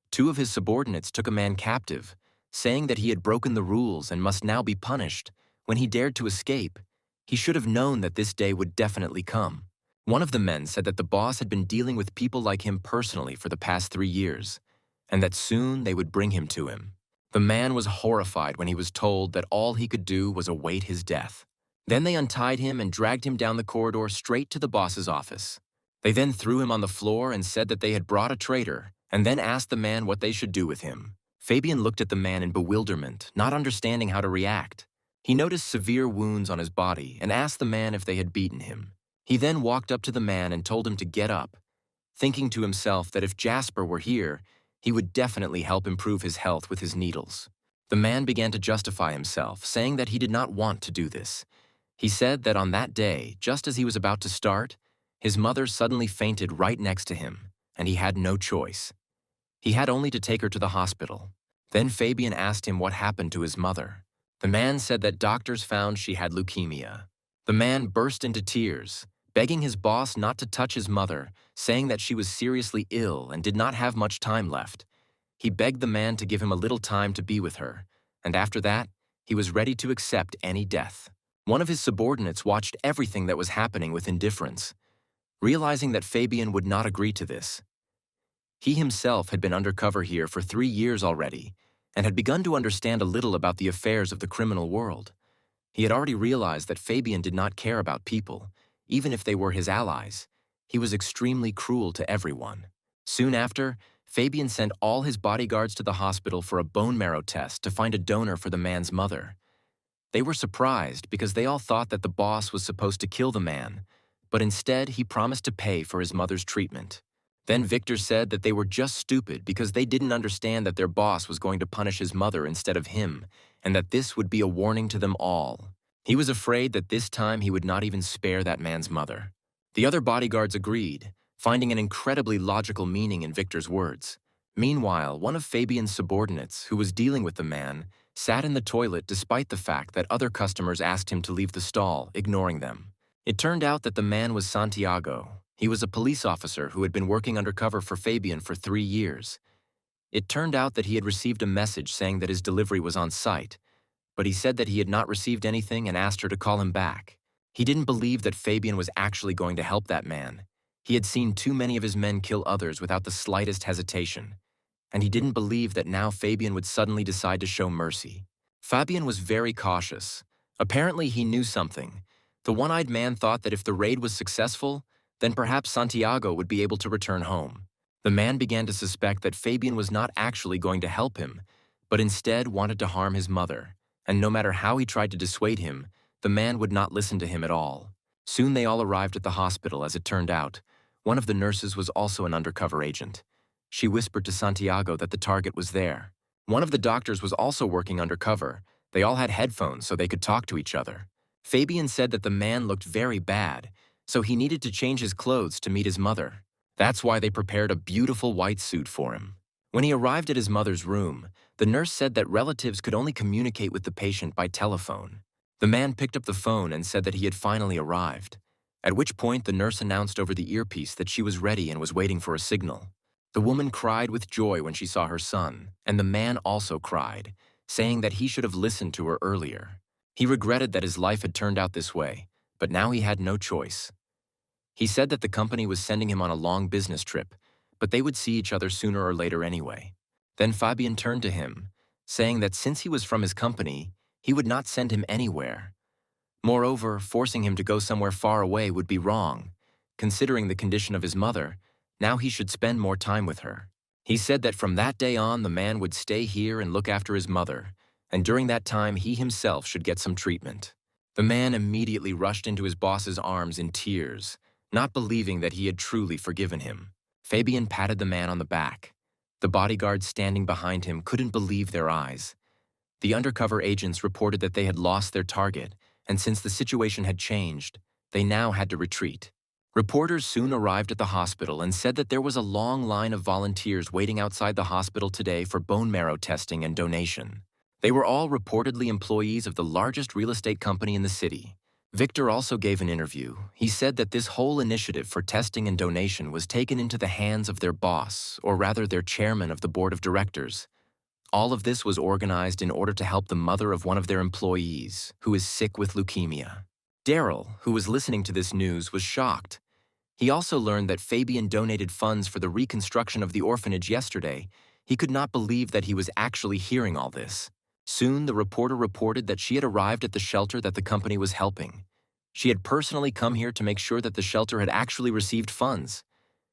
Two of his subordinates took a man captive, saying that he had broken the rules and must now be punished. When he dared to escape, he should have known that this day would definitely come. One of the men said that the boss had been dealing with people like him personally for the past 3 years, and that soon they would bring him to him. The man was horrified when he was told that all he could do was await his death. Then they untied him and dragged him down the corridor straight to the boss's office. They then threw him on the floor and said that they had brought a traitor, and then asked the man what they should do with him. Fabian looked at the man in bewilderment, not understanding how to react. He noticed severe wounds on his body and asked the man if they had beaten him. He then walked up to the man and told him to get up, thinking to himself that if Jasper were here, he would definitely help improve his health with his needles. The man began to justify himself, saying that he did not want to do this. He said that on that day, just as he was about to start, his mother suddenly fainted right next to him, and he had no choice. He had only to take her to the hospital. Then Fabian asked him what happened to his mother. The man said that doctors found she had leukemia. The man burst into tears, begging his boss not to touch his mother, saying that she was seriously ill and did not have much time left. He begged the man to give him a little time to be with her, and after that, he was ready to accept any death. One of his subordinates watched everything that was happening with indifference, realizing that Fabian would not agree to this. He himself had been undercover here for 3 years already, and had begun to understand a little about the affairs of the criminal world. He had already realized that Fabian did not care about people, even if they were his allies. He was extremely cruel to everyone. Soon after, Fabian sent all his bodyguards to the hospital for a bone marrow test to find a donor for the man's mother. They were surprised because they all thought that the boss was supposed to kill the man, but instead he promised to pay for his mother's treatment. Then Victor said that they were just stupid because they didn't understand that their boss was going to punish his mother instead of him, and that this would be a warning to them all. He was afraid that this time he would not even spare that man's mother. The other bodyguards agreed, finding an incredibly logical meaning in Victor's words. Meanwhile, one of Fabian's subordinates, who was dealing with the man, sat in the toilet despite the fact that other customers asked him to leave the stall, ignoring them. It turned out that the man was Santiago. He was a police officer who had been working undercover for Fabian for 3 years. It turned out that he had received a message saying that his delivery was on site, but he said that he had not received anything and asked her to call him back. He didn't believe that Fabian was actually going to help that man. He had seen too many of his men kill others without the slightest hesitation, and he didn't believe that now Fabian would suddenly decide to show mercy. Fabian was very cautious. Apparently he knew something. The one-eyed man thought that if the raid was successful, then perhaps Santiago would be able to return home. The man began to suspect that Fabian was not actually going to help him, but instead wanted to harm his mother, and no matter how he tried to dissuade him, the man would not listen to him at all. Soon they all arrived at the hospital. As it turned out, one of the nurses was also an undercover agent. She whispered to Santiago that the target was there. One of the doctors was also working undercover. They all had headphones so they could talk to each other. Fabian said that the man looked very bad, so he needed to change his clothes to meet his mother. That's why they prepared a beautiful white suit for him. When he arrived at his mother's room, the nurse said that relatives could only communicate with the patient by telephone. The man picked up the phone and said that he had finally arrived, at which point the nurse announced over the earpiece that she was ready and was waiting for a signal. The woman cried with joy when she saw her son, and the man also cried, saying that he should have listened to her earlier. He regretted that his life had turned out this way, but now he had no choice. He said that the company was sending him on a long business trip, but they would see each other sooner or later anyway. Then Fabian turned to him, saying that since he was from his company, he would not send him anywhere. Moreover, forcing him to go somewhere far away would be wrong. Considering the condition of his mother, now he should spend more time with her. He said that from that day on, the man would stay here and look after his mother, and during that time he himself should get some treatment. The man immediately rushed into his boss's arms in tears, not believing that he had truly forgiven him. Fabian patted the man on the back. The bodyguards standing behind him couldn't believe their eyes. The undercover agents reported that they had lost their target, and since the situation had changed, they now had to retreat. Reporters soon arrived at the hospital and said that there was a long line of volunteers waiting outside the hospital today for bone marrow testing and donation. They were all reportedly employees of the largest real estate company in the city. Victor also gave an interview. He said that this whole initiative for testing and donation was taken into the hands of their boss, or rather their chairman of the board of directors. All of this was organized in order to help the mother of one of their employees, who is sick with leukemia. Daryl, who was listening to this news, was shocked. He also learned that Fabian donated funds for the reconstruction of the orphanage yesterday. He could not believe that he was actually hearing all this. Soon, the reporter reported that she had arrived at the shelter that the company was helping. She had personally come here to make sure that the shelter had actually received funds.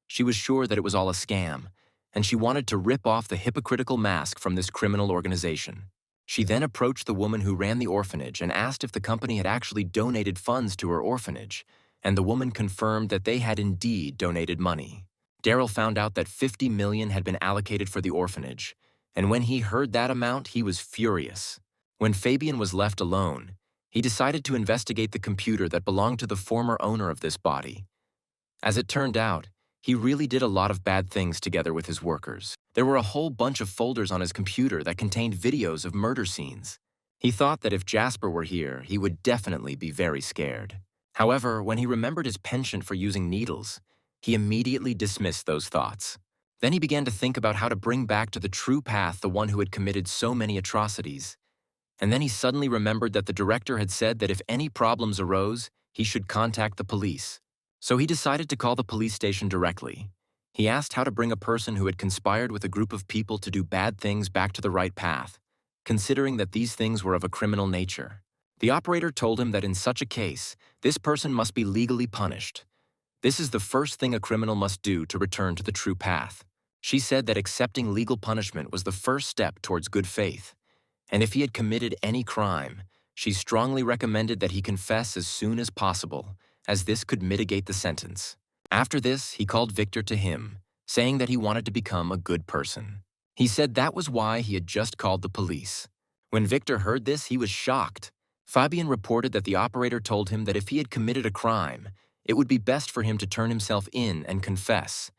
She was sure that it was all a scam, and she wanted to rip off the hypocritical mask from this criminal organization. She then approached the woman who ran the orphanage and asked if the company had actually donated funds to her orphanage, and the woman confirmed that they had indeed donated money. Daryl found out that $50 million had been allocated for the orphanage, and when he heard that amount, he was furious. When Fabian was left alone, he decided to investigate the computer that belonged to the former owner of this body. As it turned out, he really did a lot of bad things together with his workers. There were a whole bunch of folders on his computer that contained videos of murder scenes. He thought that if Jasper were here, he would definitely be very scared. However, when he remembered his penchant for using needles, he immediately dismissed those thoughts. Then he began to think about how to bring back to the true path the one who had committed so many atrocities. And then he suddenly remembered that the director had said that if any problems arose, he should contact the police. So he decided to call the police station directly. He asked how to bring a person who had conspired with a group of people to do bad things back to the right path, considering that these things were of a criminal nature. The operator told him that in such a case, this person must be legally punished. This is the first thing a criminal must do to return to the true path. She said that accepting legal punishment was the first step towards good faith, and if he had committed any crime, she strongly recommended that he confess as soon as possible, as this could mitigate the sentence. After this, he called Victor to him, saying that he wanted to become a good person. He said that was why he had just called the police. When Victor heard this, he was shocked. Fabian reported that the operator told him that if he had committed a crime, it would be best for him to turn himself in and confess,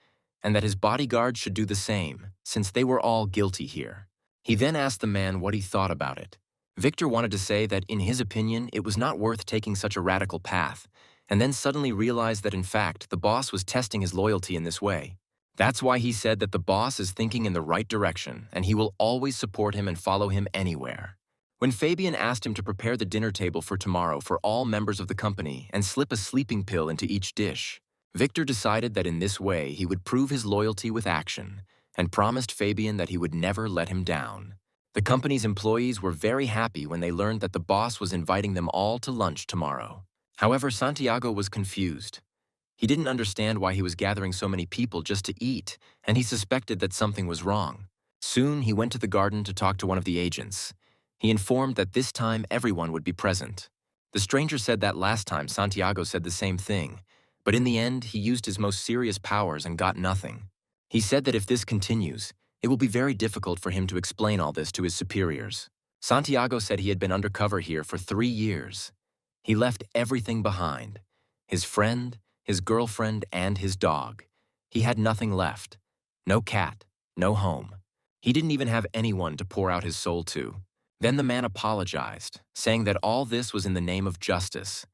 and that his bodyguards should do the same, since they were all guilty here. He then asked the man what he thought about it. Victor wanted to say that, in his opinion, it was not worth taking such a radical path, and then suddenly realized that in fact the boss was testing his loyalty in this way. That's why he said that the boss is thinking in the right direction, and he will always support him and follow him anywhere. When Fabian asked him to prepare the dinner table for tomorrow for all members of the company and slip a sleeping pill into each dish, Victor decided that in this way he would prove his loyalty with action, and promised Fabian that he would never let him down. The company's employees were very happy when they learned that the boss was inviting them all to lunch tomorrow. However, Santiago was confused. He didn't understand why he was gathering so many people just to eat, and he suspected that something was wrong. Soon, he went to the garden to talk to one of the agents. He informed that this time everyone would be present. The stranger said that last time Santiago said the same thing, but in the end, he used his most serious powers and got nothing. He said that if this continues, it will be very difficult for him to explain all this to his superiors. Santiago said he had been undercover here for 3 years. He left everything behind: his friend, his girlfriend, and his dog. He had nothing left. No cat, no home. He didn't even have anyone to pour out his soul to. Then the man apologized, saying that all this was in the name of justice.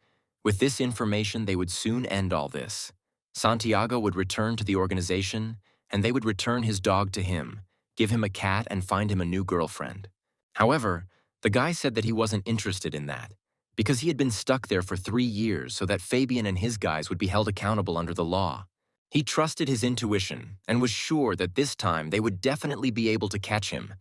With this information, they would soon end all this. Santiago would return to the organization, and they would return his dog to him, give him a cat, and find him a new girlfriend. However, the guy said that he wasn't interested in that, because he had been stuck there for 3 years so that Fabian and his guys would be held accountable under the law. He trusted his intuition and was sure that this time they would definitely be able to catch him,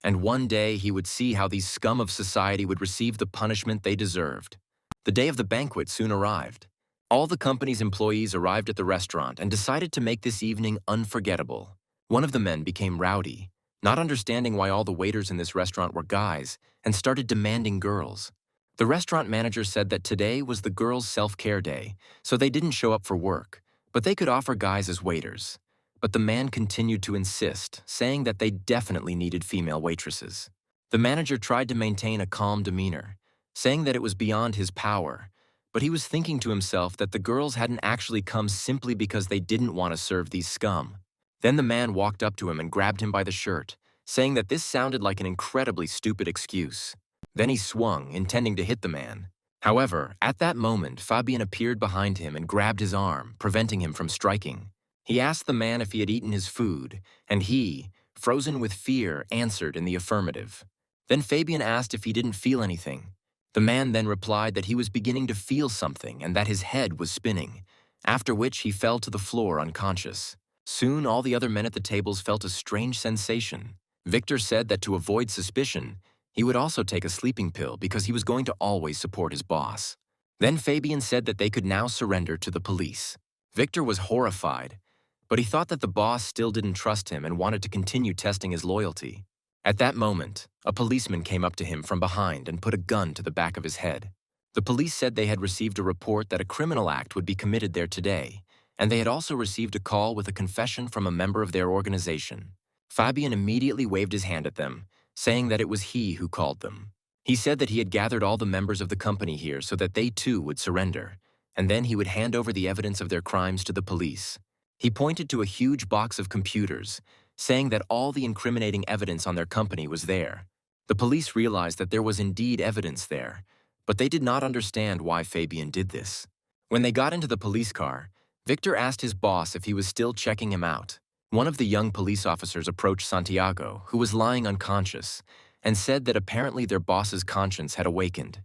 and one day he would see how these scum of society would receive the punishment they deserved. The day of the banquet soon arrived. All the company's employees arrived at the restaurant and decided to make this evening unforgettable. One of the men became rowdy, not understanding why all the waiters in this restaurant were guys, and started demanding girls. The restaurant manager said that today was the girls' self-care day, so they didn't show up for work, but they could offer guys as waiters. But the man continued to insist, saying that they definitely needed female waitresses. The manager tried to maintain a calm demeanor, saying that it was beyond his power, but he was thinking to himself that the girls hadn't actually come simply because they didn't want to serve these scum. Then the man walked up to him and grabbed him by the shirt, saying that this sounded like an incredibly stupid excuse. Then he swung, intending to hit the man. However, at that moment, Fabian appeared behind him and grabbed his arm, preventing him from striking. He asked the man if he had eaten his food, and he, frozen with fear, answered in the affirmative. Then Fabian asked if he didn't feel anything. The man then replied that he was beginning to feel something and that his head was spinning, after which he fell to the floor unconscious. Soon all the other men at the tables felt a strange sensation. Victor said that to avoid suspicion, he would also take a sleeping pill because he was going to always support his boss. Then Fabian said that they could now surrender to the police. Victor was horrified, but he thought that the boss still didn't trust him and wanted to continue testing his loyalty. At that moment, a policeman came up to him from behind and put a gun to the back of his head. The police said they had received a report that a criminal act would be committed there today, and they had also received a call with a confession from a member of their organization. Fabian immediately waved his hand at them, saying that it was he who called them. He said that he had gathered all the members of the company here so that they too would surrender, and then he would hand over the evidence of their crimes to the police. He pointed to a huge box of computers, saying that all the incriminating evidence on their company was there. The police realized that there was indeed evidence there, but they did not understand why Fabian did this. When they got into the police car, Victor asked his boss if he was still checking him out. One of the young police officers approached Santiago, who was lying unconscious, and said that apparently their boss's conscience had awakened.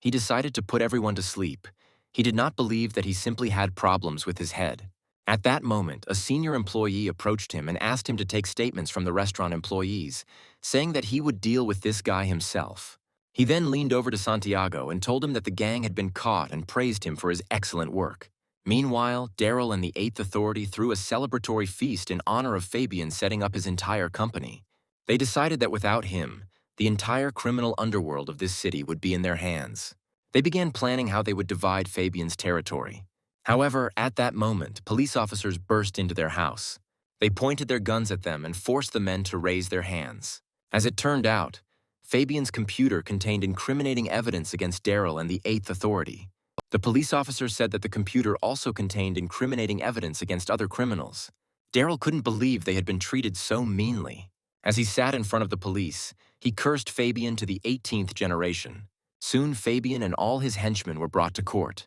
He decided to put everyone to sleep. He did not believe that he simply had problems with his head. At that moment, a senior employee approached him and asked him to take statements from the restaurant employees, saying that he would deal with this guy himself. He then leaned over to Santiago and told him that the gang had been caught and praised him for his excellent work. Meanwhile, Daryl and the Eighth Authority threw a celebratory feast in honor of Fabian setting up his entire company. They decided that without him, the entire criminal underworld of this city would be in their hands. They began planning how they would divide Fabian's territory. However, at that moment, police officers burst into their house. They pointed their guns at them and forced the men to raise their hands. As it turned out, Fabian's computer contained incriminating evidence against Daryl and the Eighth Authority. The police officer said that the computer also contained incriminating evidence against other criminals. Daryl couldn't believe they had been treated so meanly. As he sat in front of the police, he cursed Fabian to the 18th generation. Soon Fabian and all his henchmen were brought to court.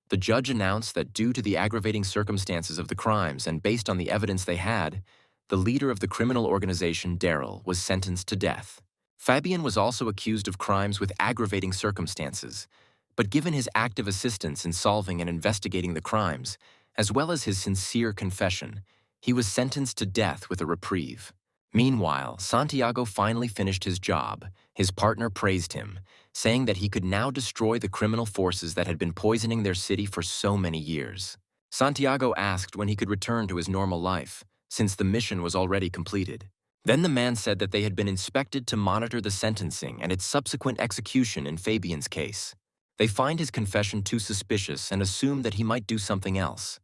The judge announced that due to the aggravating circumstances of the crimes and based on the evidence they had, the leader of the criminal organization, Daryl, was sentenced to death. Fabian was also accused of crimes with aggravating circumstances, but given his active assistance in solving and investigating the crimes, as well as his sincere confession, he was sentenced to death with a reprieve. Meanwhile, Santiago finally finished his job. His partner praised him, saying that he could now destroy the criminal forces that had been poisoning their city for so many years. Santiago asked when he could return to his normal life, since the mission was already completed. Then the man said that they had been inspected to monitor the sentencing and its subsequent execution in Fabian's case. They find his confession too suspicious and assume that he might do something else.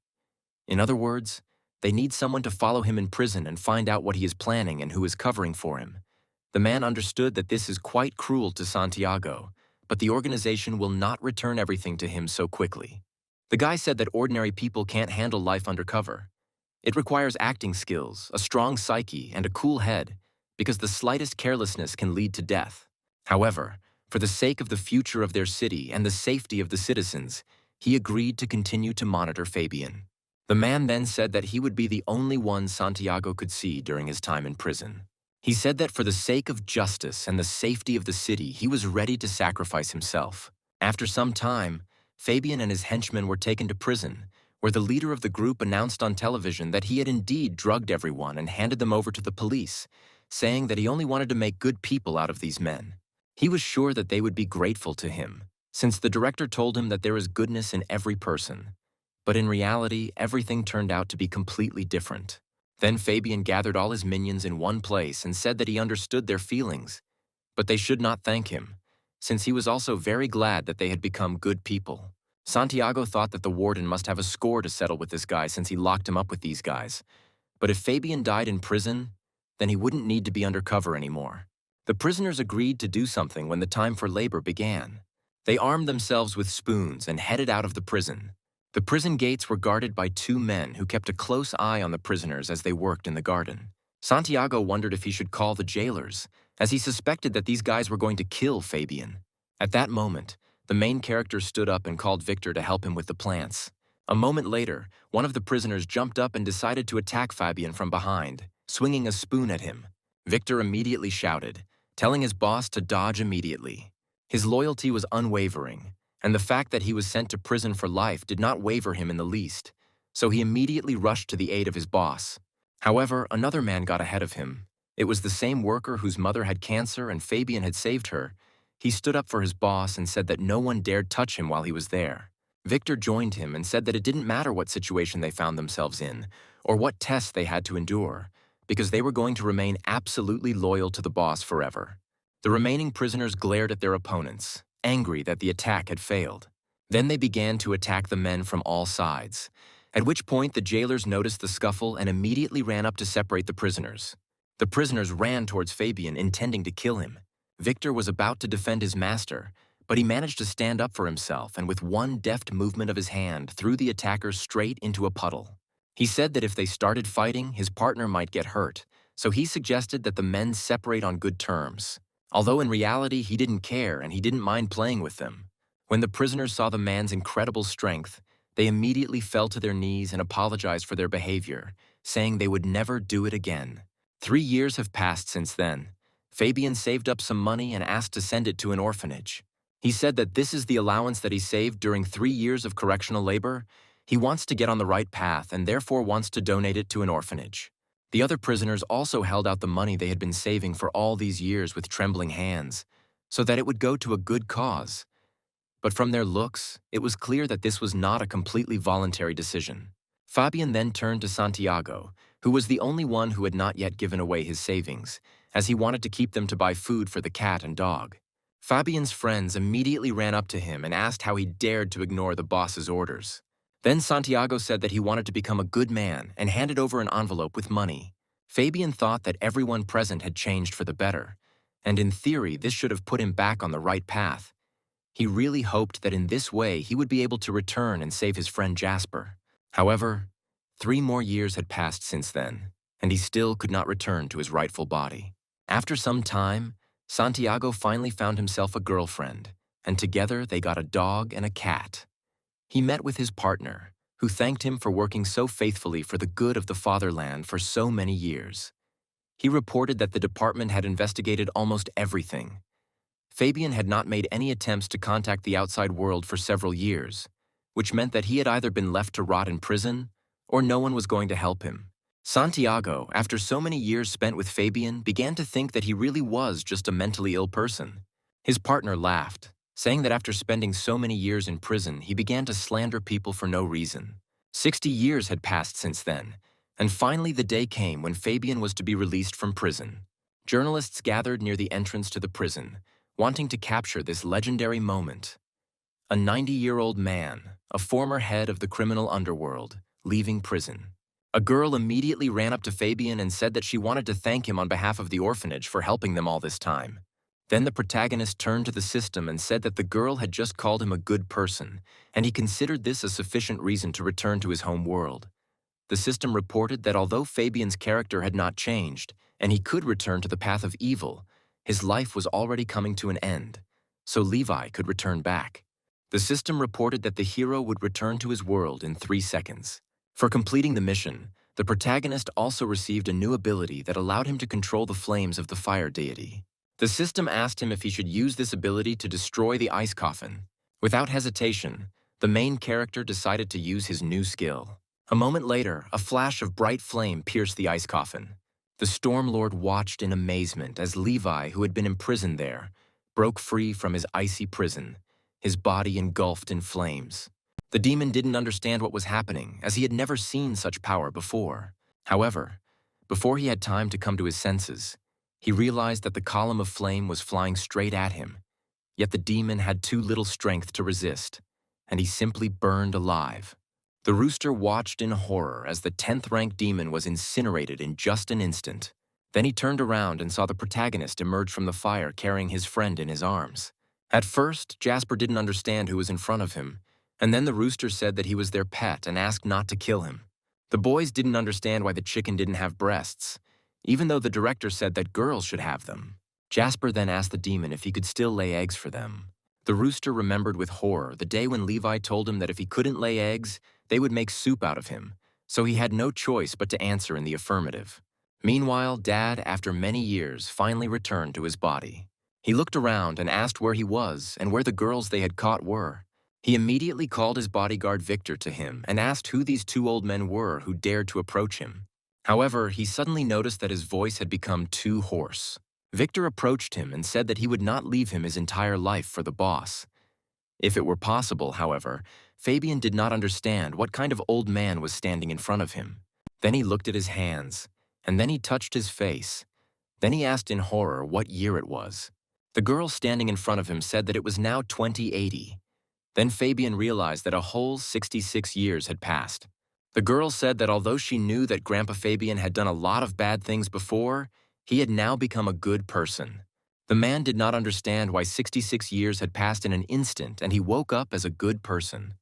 In other words, they need someone to follow him in prison and find out what he is planning and who is covering for him. The man understood that this is quite cruel to Santiago, but the organization will not return everything to him so quickly. The guy said that ordinary people can't handle life undercover. It requires acting skills, a strong psyche, and a cool head, because the slightest carelessness can lead to death. However, for the sake of the future of their city and the safety of the citizens, he agreed to continue to monitor Fabian. The man then said that he would be the only one Santiago could see during his time in prison. He said that for the sake of justice and the safety of the city, he was ready to sacrifice himself. After some time, Fabian and his henchmen were taken to prison, where the leader of the group announced on television that he had indeed drugged everyone and handed them over to the police, saying that he only wanted to make good people out of these men. He was sure that they would be grateful to him, since the director told him that there is goodness in every person. But in reality, everything turned out to be completely different. Then Fabian gathered all his minions in one place and said that he understood their feelings, but they should not thank him, since he was also very glad that they had become good people. Santiago thought that the warden must have a score to settle with this guy since he locked him up with these guys. But if Fabian died in prison, then he wouldn't need to be undercover anymore. The prisoners agreed to do something when the time for labor began. They armed themselves with spoons and headed out of the prison. The prison gates were guarded by two men who kept a close eye on the prisoners as they worked in the garden. Santiago wondered if he should call the jailers, as he suspected that these guys were going to kill Fabian. At that moment, the main character stood up and called Victor to help him with the plants. A moment later, one of the prisoners jumped up and decided to attack Fabian from behind. swinging a spoon at him. Victor immediately shouted, telling his boss to dodge immediately. His loyalty was unwavering, and the fact that he was sent to prison for life did not waver him in the least, so he immediately rushed to the aid of his boss. However, another man got ahead of him. It was the same worker whose mother had cancer and Fabian had saved her. He stood up for his boss and said that no one dared touch him while he was there. Victor joined him and said that it didn't matter what situation they found themselves in, or what tests they had to endure, because they were going to remain absolutely loyal to the boss forever. The remaining prisoners glared at their opponents, angry that the attack had failed. Then they began to attack the men from all sides, at which point the jailers noticed the scuffle and immediately ran up to separate the prisoners. The prisoners ran towards Fabian, intending to kill him. Victor was about to defend his master, but he managed to stand up for himself and with one deft movement of his hand threw the attackers straight into a puddle. He said that if they started fighting, his partner might get hurt, so he suggested that the men separate on good terms. Although in reality he didn't care and he didn't mind playing with them. When the prisoners saw the man's incredible strength, they immediately fell to their knees and apologized for their behavior, saying they would never do it again. 3 years have passed since then. Fabian saved up some money and asked to send it to an orphanage. He said that this is the allowance that he saved during 3 years of correctional labor. He wants to get on the right path and therefore wants to donate it to an orphanage. The other prisoners also held out the money they had been saving for all these years with trembling hands, so that it would go to a good cause. But from their looks, it was clear that this was not a completely voluntary decision. Fabian then turned to Santiago, who was the only one who had not yet given away his savings, as he wanted to keep them to buy food for the cat and dog. Fabian's friends immediately ran up to him and asked how he dared to ignore the boss's orders. Then Santiago said that he wanted to become a good man and handed over an envelope with money. Fabian thought that everyone present had changed for the better, and in theory this should have put him back on the right path. He really hoped that in this way he would be able to return and save his friend Jasper. However, 3 more years had passed since then, and he still could not return to his rightful body. After some time, Santiago finally found himself a girlfriend, and together they got a dog and a cat. He met with his partner, who thanked him for working so faithfully for the good of the fatherland for so many years. He reported that the department had investigated almost everything. Fabian had not made any attempts to contact the outside world for several years, which meant that he had either been left to rot in prison or no one was going to help him. Santiago, after so many years spent with Fabian, began to think that he really was just a mentally ill person. His partner laughed, saying that after spending so many years in prison, he began to slander people for no reason. 60 years had passed since then, and finally the day came when Fabian was to be released from prison. Journalists gathered near the entrance to the prison, wanting to capture this legendary moment. A 90-year-old man, a former head of the criminal underworld, leaving prison. A girl immediately ran up to Fabian and said that she wanted to thank him on behalf of the orphanage for helping them all this time. Then the protagonist turned to the system and said that the girl had just called him a good person, and he considered this a sufficient reason to return to his home world. The system reported that although Fabian's character had not changed, and he could return to the path of evil, his life was already coming to an end, so Levi could return back. The system reported that the hero would return to his world in 3 seconds. For completing the mission, the protagonist also received a new ability that allowed him to control the flames of the fire deity. The system asked him if he should use this ability to destroy the ice coffin. Without hesitation, the main character decided to use his new skill. A moment later, a flash of bright flame pierced the ice coffin. The Storm Lord watched in amazement as Levi, who had been imprisoned there, broke free from his icy prison, his body engulfed in flames. The demon didn't understand what was happening, as he had never seen such power before. However, before he had time to come to his senses, he realized that the column of flame was flying straight at him. Yet the demon had too little strength to resist, and he simply burned alive. The rooster watched in horror as the 10th-rank demon was incinerated in just an instant. Then he turned around and saw the protagonist emerge from the fire carrying his friend in his arms. At first, Jasper didn't understand who was in front of him, and then the rooster said that he was their pet and asked not to kill him. The boys didn't understand why the chicken didn't have breasts, even though the director said that girls should have them. Jasper then asked the demon if he could still lay eggs for them. The rooster remembered with horror the day when Levi told him that if he couldn't lay eggs, they would make soup out of him, so he had no choice but to answer in the affirmative. Meanwhile, Dad, after many years, finally returned to his body. He looked around and asked where he was and where the girls they had caught were. He immediately called his bodyguard Victor to him and asked who these two old men were who dared to approach him. However, he suddenly noticed that his voice had become too hoarse. Victor approached him and said that he would not leave him his entire life for the boss. If it were possible, however, Fabian did not understand what kind of old man was standing in front of him. Then he looked at his hands, and then he touched his face. Then he asked in horror what year it was. The girl standing in front of him said that it was now 2080. Then Fabian realized that a whole 66 years had passed. The girl said that although she knew that Grandpa Fabian had done a lot of bad things before, he had now become a good person. The man did not understand why 66 years had passed in an instant and he woke up as a good person.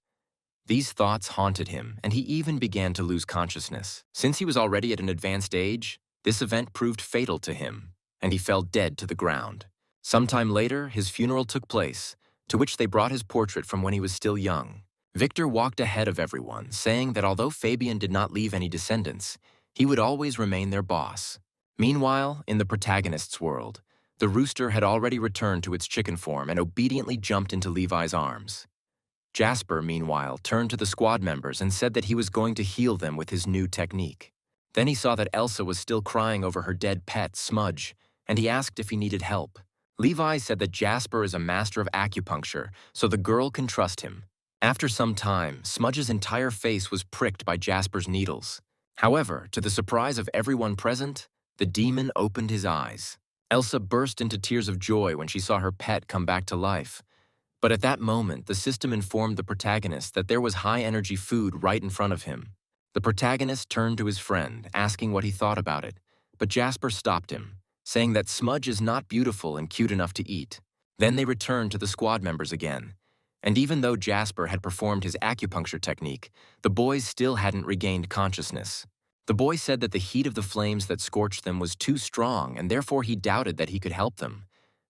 These thoughts haunted him, and he even began to lose consciousness. Since he was already at an advanced age, this event proved fatal to him, and he fell dead to the ground. Sometime later, his funeral took place, to which they brought his portrait from when he was still young. Victor walked ahead of everyone, saying that although Fabian did not leave any descendants, he would always remain their boss. Meanwhile, in the protagonist's world, the rooster had already returned to its chicken form and obediently jumped into Levi's arms. Jasper, meanwhile, turned to the squad members and said that he was going to heal them with his new technique. Then he saw that Elsa was still crying over her dead pet, Smudge, and he asked if he needed help. Levi said that Jasper is a master of acupuncture, so the girl can trust him. After some time, Smudge's entire face was pricked by Jasper's needles. However, to the surprise of everyone present, the demon opened his eyes. Elsa burst into tears of joy when she saw her pet come back to life. But at that moment, the system informed the protagonist that there was high-energy food right in front of him. The protagonist turned to his friend, asking what he thought about it, but Jasper stopped him, saying that Smudge is not beautiful and cute enough to eat. Then they returned to the squad members again. And even though Jasper had performed his acupuncture technique, the boys still hadn't regained consciousness. The boy said that the heat of the flames that scorched them was too strong, and therefore he doubted that he could help them.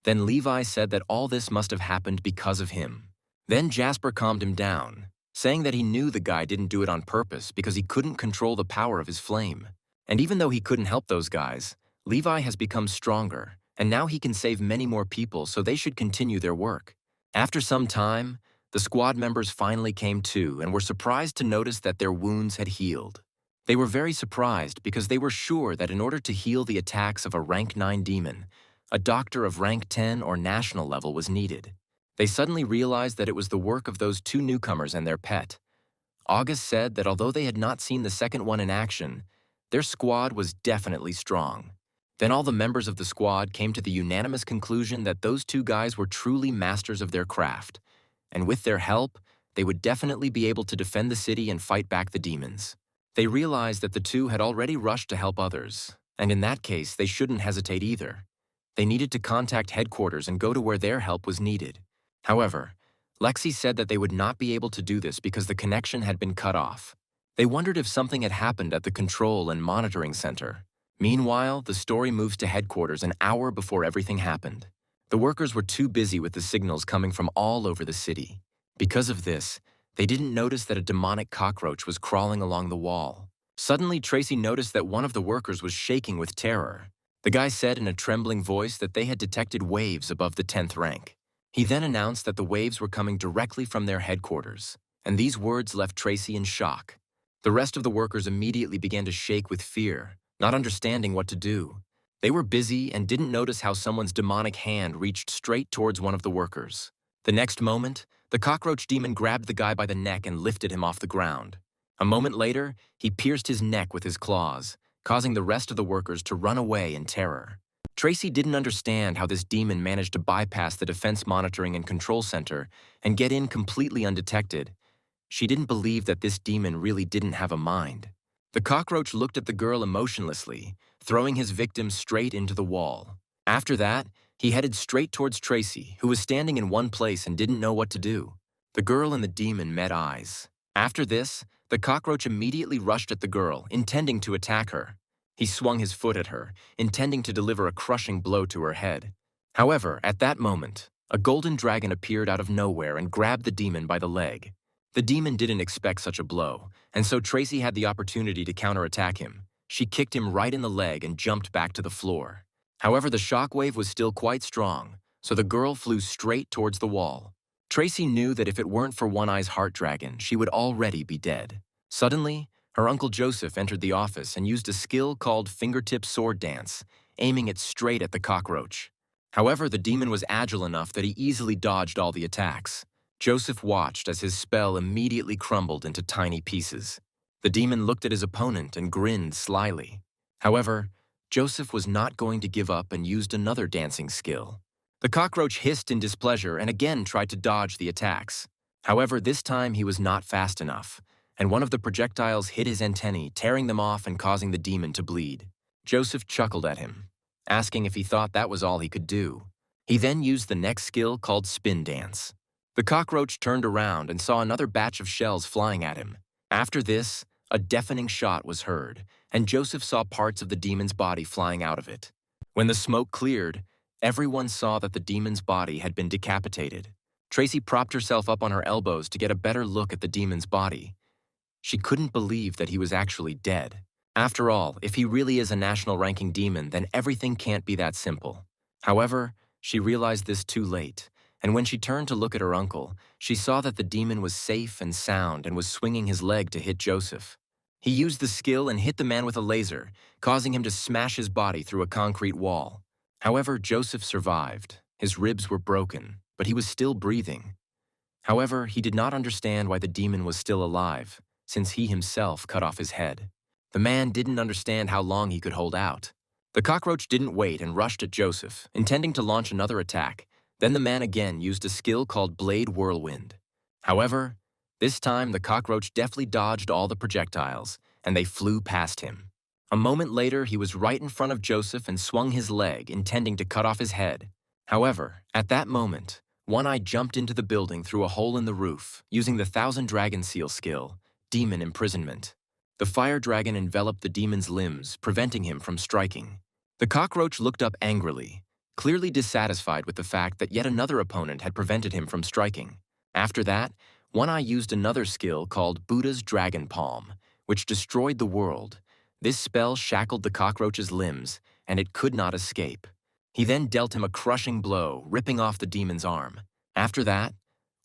Then Levi said that all this must have happened because of him. Then Jasper calmed him down, saying that he knew the guy didn't do it on purpose because he couldn't control the power of his flame. And even though he couldn't help those guys, Levi has become stronger, and now he can save many more people, so they should continue their work. After some time, the squad members finally came to and were surprised to notice that their wounds had healed. They were very surprised because they were sure that in order to heal the attacks of a rank 9 demon, a doctor of rank 10 or national level was needed. They suddenly realized that it was the work of those two newcomers and their pet. August said that although they had not seen the second one in action, their squad was definitely strong. Then all the members of the squad came to the unanimous conclusion that those two guys were truly masters of their craft, and with their help, they would definitely be able to defend the city and fight back the demons. They realized that the two had already rushed to help others, and in that case, they shouldn't hesitate either. They needed to contact headquarters and go to where their help was needed. However, Lexi said that they would not be able to do this because the connection had been cut off. They wondered if something had happened at the control and monitoring center. Meanwhile, the story moves to headquarters an hour before everything happened. The workers were too busy with the signals coming from all over the city. Because of this, they didn't notice that a demonic cockroach was crawling along the wall. Suddenly, Tracy noticed that one of the workers was shaking with terror. The guy said in a trembling voice that they had detected waves above the 10th rank. He then announced that the waves were coming directly from their headquarters, and these words left Tracy in shock. The rest of the workers immediately began to shake with fear, not understanding what to do. They were busy and didn't notice how someone's demonic hand reached straight towards one of the workers. The next moment, the cockroach demon grabbed the guy by the neck and lifted him off the ground. A moment later, he pierced his neck with his claws, causing the rest of the workers to run away in terror. Tracy didn't understand how this demon managed to bypass the Defense Monitoring and Control Center and get in completely undetected. She didn't believe that this demon really didn't have a mind. The cockroach looked at the girl emotionlessly, throwing his victim straight into the wall. After that, he headed straight towards Tracy, who was standing in one place and didn't know what to do. The girl and the demon met eyes. After this, the cockroach immediately rushed at the girl, intending to attack her. He swung his foot at her, intending to deliver a crushing blow to her head. However, at that moment, a golden dragon appeared out of nowhere and grabbed the demon by the leg. The demon didn't expect such a blow, and so Tracy had the opportunity to counterattack him. She kicked him right in the leg and jumped back to the floor. However, the shockwave was still quite strong, so the girl flew straight towards the wall. Tracy knew that if it weren't for One Eye's heart dragon, she would already be dead. Suddenly, her Uncle Joseph entered the office and used a skill called fingertip sword dance, aiming it straight at the cockroach. However, the demon was agile enough that he easily dodged all the attacks. Joseph watched as his spell immediately crumbled into tiny pieces. The demon looked at his opponent and grinned slyly. However, Joseph was not going to give up and used another dancing skill. The cockroach hissed in displeasure and again tried to dodge the attacks. However, this time he was not fast enough, and one of the projectiles hit his antennae, tearing them off and causing the demon to bleed. Joseph chuckled at him, asking if he thought that was all he could do. He then used the next skill called spin dance. The cockroach turned around and saw another batch of shells flying at him. After this, a deafening shot was heard, and Joseph saw parts of the demon's body flying out of it. When the smoke cleared, everyone saw that the demon's body had been decapitated. Tracy propped herself up on her elbows to get a better look at the demon's body. She couldn't believe that he was actually dead. After all, if he really is a national-ranking demon, then everything can't be that simple. However, she realized this too late, and when she turned to look at her uncle, she saw that the demon was safe and sound and was swinging his leg to hit Joseph. He used the skill and hit the man with a laser, causing him to smash his body through a concrete wall. However, Joseph survived. His ribs were broken, but he was still breathing. However, he did not understand why the demon was still alive, since he himself cut off his head. The man didn't understand how long he could hold out. The cockroach didn't wait and rushed at Joseph, intending to launch another attack. Then the man again used a skill called Blade Whirlwind. However, this time the cockroach deftly dodged all the projectiles, and they flew past him. A moment later, he was right in front of Joseph and swung his leg, intending to cut off his head. However, at that moment, One Eye jumped into the building through a hole in the roof, using the Thousand Dragon Seal skill, Demon Imprisonment. The fire dragon enveloped the demon's limbs, preventing him from striking. The cockroach looked up angrily, clearly dissatisfied with the fact that yet another opponent had prevented him from striking. After that, One Eye used another skill called Buddha's Dragon Palm, which destroyed the world. This spell shackled the cockroach's limbs, and it could not escape. He then dealt him a crushing blow, ripping off the demon's arm. After that,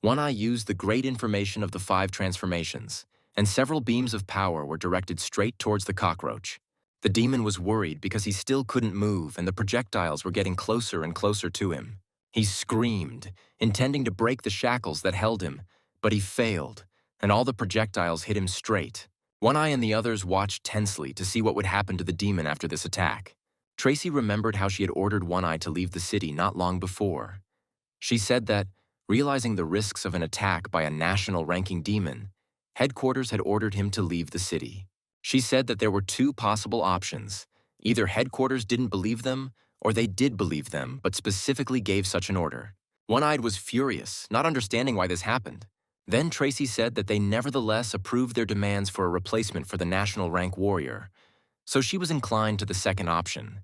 One Eye used the great information of the 5 transformations, and several beams of power were directed straight towards the cockroach. The demon was worried because he still couldn't move and the projectiles were getting closer and closer to him. He screamed, intending to break the shackles that held him, but he failed, and all the projectiles hit him straight. One Eye and the others watched tensely to see what would happen to the demon after this attack. Tracy remembered how she had ordered One Eye to leave the city not long before. She said that, realizing the risks of an attack by a national-ranking demon, Headquarters had ordered him to leave the city. She said that there were 2 possible options. Either Headquarters didn't believe them, or they did believe them, but specifically gave such an order. One-Eyed was furious, not understanding why this happened. Then Tracy said that they nevertheless approved their demands for a replacement for the national rank warrior. So she was inclined to the second option.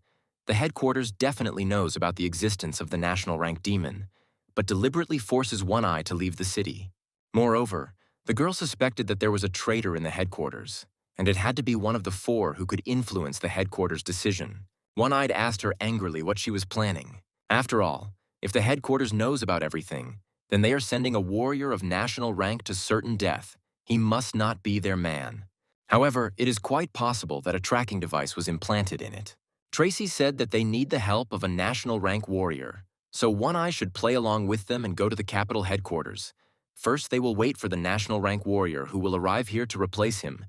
The Headquarters definitely knows about the existence of the national rank demon, but deliberately forces One Eye to leave the city. Moreover, the girl suspected that there was a traitor in the Headquarters, and it had to be one of the 4 who could influence the Headquarters' decision. One-Eyed asked her angrily what she was planning. After all, if the Headquarters knows about everything, then they are sending a warrior of national rank to certain death. He must not be their man. However, it is quite possible that a tracking device was implanted in it. Tracy said that they need the help of a national rank warrior, so One Eye should play along with them and go to the capital headquarters. First, they will wait for the national rank warrior who will arrive here to replace him,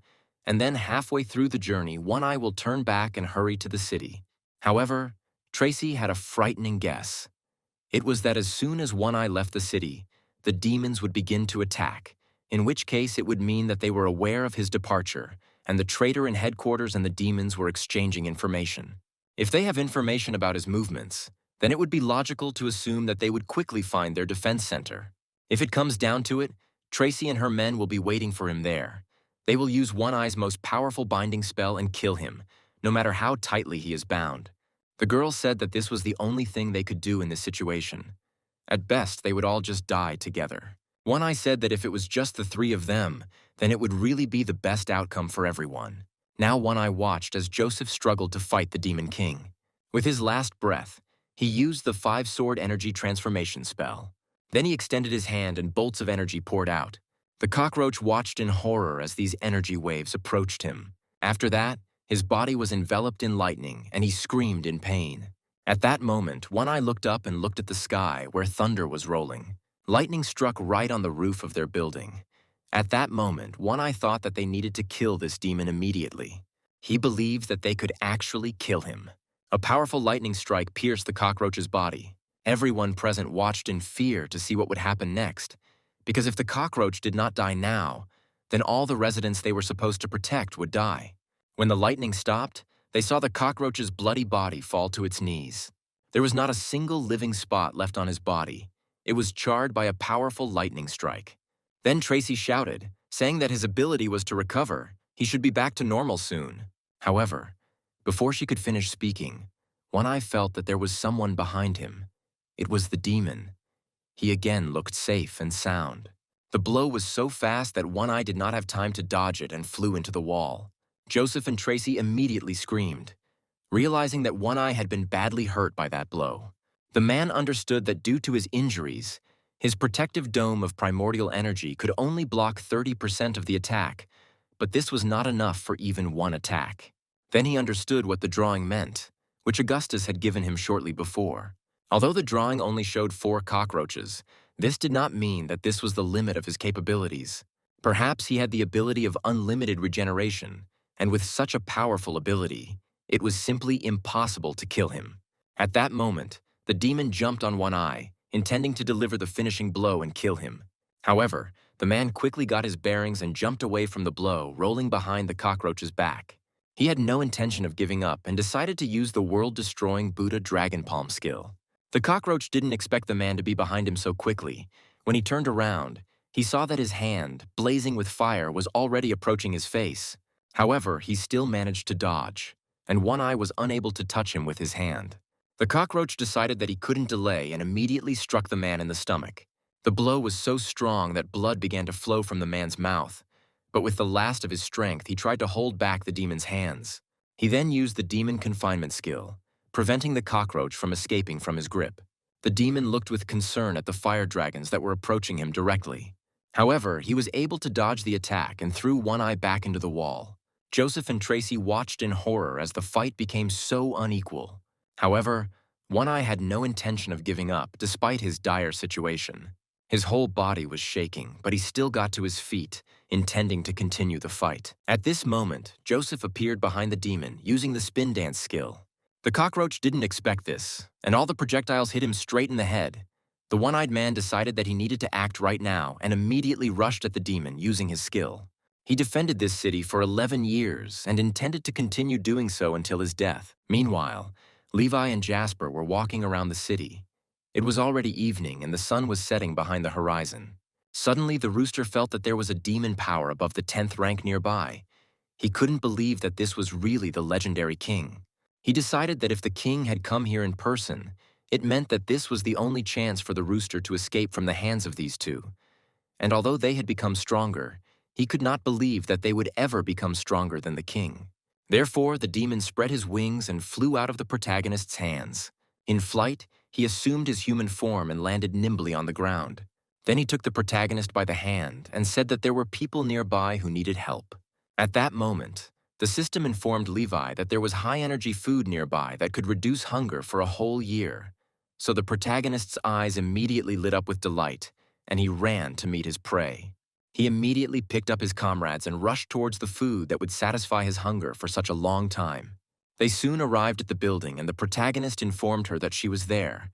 and then halfway through the journey, One Eye will turn back and hurry to the city. However, Tracy had a frightening guess. It was that as soon as One Eye left the city, the demons would begin to attack, in which case it would mean that they were aware of his departure, and the traitor in headquarters and the demons were exchanging information. If they have information about his movements, then it would be logical to assume that they would quickly find their defense center. If it comes down to it, Tracy and her men will be waiting for him there. They will use One Eye's most powerful binding spell and kill him, no matter how tightly he is bound. The girl said that this was the only thing they could do in this situation. At best, they would all just die together. One Eye said that if it was just the 3 of them, then it would really be the best outcome for everyone. Now One Eye watched as Joseph struggled to fight the Demon King. With his last breath, he used the five-sword energy transformation spell. Then he extended his hand and bolts of energy poured out. The cockroach watched in horror as these energy waves approached him. After that, his body was enveloped in lightning and he screamed in pain. At that moment, One Eye looked up and looked at the sky where thunder was rolling. Lightning struck right on the roof of their building. At that moment, One Eye thought that they needed to kill this demon immediately. He believed that they could actually kill him. A powerful lightning strike pierced the cockroach's body. Everyone present watched in fear to see what would happen next, because if the cockroach did not die now, then all the residents they were supposed to protect would die. When the lightning stopped, they saw the cockroach's bloody body fall to its knees. There was not a single living spot left on his body. It was charred by a powerful lightning strike. Then Tracy shouted, saying that his ability was to recover. He should be back to normal soon. However, before she could finish speaking, One Eye felt that there was someone behind him. It was the demon. He again looked safe and sound. The blow was so fast that One Eye did not have time to dodge it and flew into the wall. Joseph and Tracy immediately screamed, realizing that One Eye had been badly hurt by that blow. The man understood that due to his injuries, his protective dome of primordial energy could only block 30% of the attack, but this was not enough for even one attack. Then he understood what the drawing meant, which Augustus had given him shortly before. Although the drawing only showed 4 cockroaches, this did not mean that this was the limit of his capabilities. Perhaps he had the ability of unlimited regeneration, and with such a powerful ability, it was simply impossible to kill him. At that moment, the demon jumped on One Eye, intending to deliver the finishing blow and kill him. However, the man quickly got his bearings and jumped away from the blow, rolling behind the cockroach's back. He had no intention of giving up and decided to use the world-destroying Buddha Dragon Palm skill. The cockroach didn't expect the man to be behind him so quickly. When he turned around, he saw that his hand, blazing with fire, was already approaching his face. However, he still managed to dodge, and One Eye was unable to touch him with his hand. The cockroach decided that he couldn't delay and immediately struck the man in the stomach. The blow was so strong that blood began to flow from the man's mouth, but with the last of his strength, he tried to hold back the demon's hands. He then used the demon confinement skill, preventing the cockroach from escaping from his grip. The demon looked with concern at the fire dragons that were approaching him directly. However, he was able to dodge the attack and threw One Eye back into the wall. Joseph and Tracy watched in horror as the fight became so unequal. However, One Eye had no intention of giving up despite his dire situation. His whole body was shaking, but he still got to his feet, intending to continue the fight. At this moment, Joseph appeared behind the demon using the spin dance skill. The cockroach didn't expect this, and all the projectiles hit him straight in the head. The one-eyed man decided that he needed to act right now and immediately rushed at the demon using his skill. He defended this city for 11 years and intended to continue doing so until his death. Meanwhile, Levi and Jasper were walking around the city. It was already evening and the sun was setting behind the horizon. Suddenly, the rooster felt that there was a demon power above the 10th rank nearby. He couldn't believe that this was really the legendary king. He decided that if the king had come here in person, it meant that this was the only chance for the rooster to escape from the hands of these two. And although they had become stronger, he could not believe that they would ever become stronger than the king. Therefore, the demon spread his wings and flew out of the protagonist's hands. In flight, he assumed his human form and landed nimbly on the ground. Then he took the protagonist by the hand and said that there were people nearby who needed help. At that moment, the system informed Levi that there was high-energy food nearby that could reduce hunger for a whole year. So the protagonist's eyes immediately lit up with delight, and he ran to meet his prey. He immediately picked up his comrades and rushed towards the food that would satisfy his hunger for such a long time. They soon arrived at the building, and the protagonist informed her that she was there,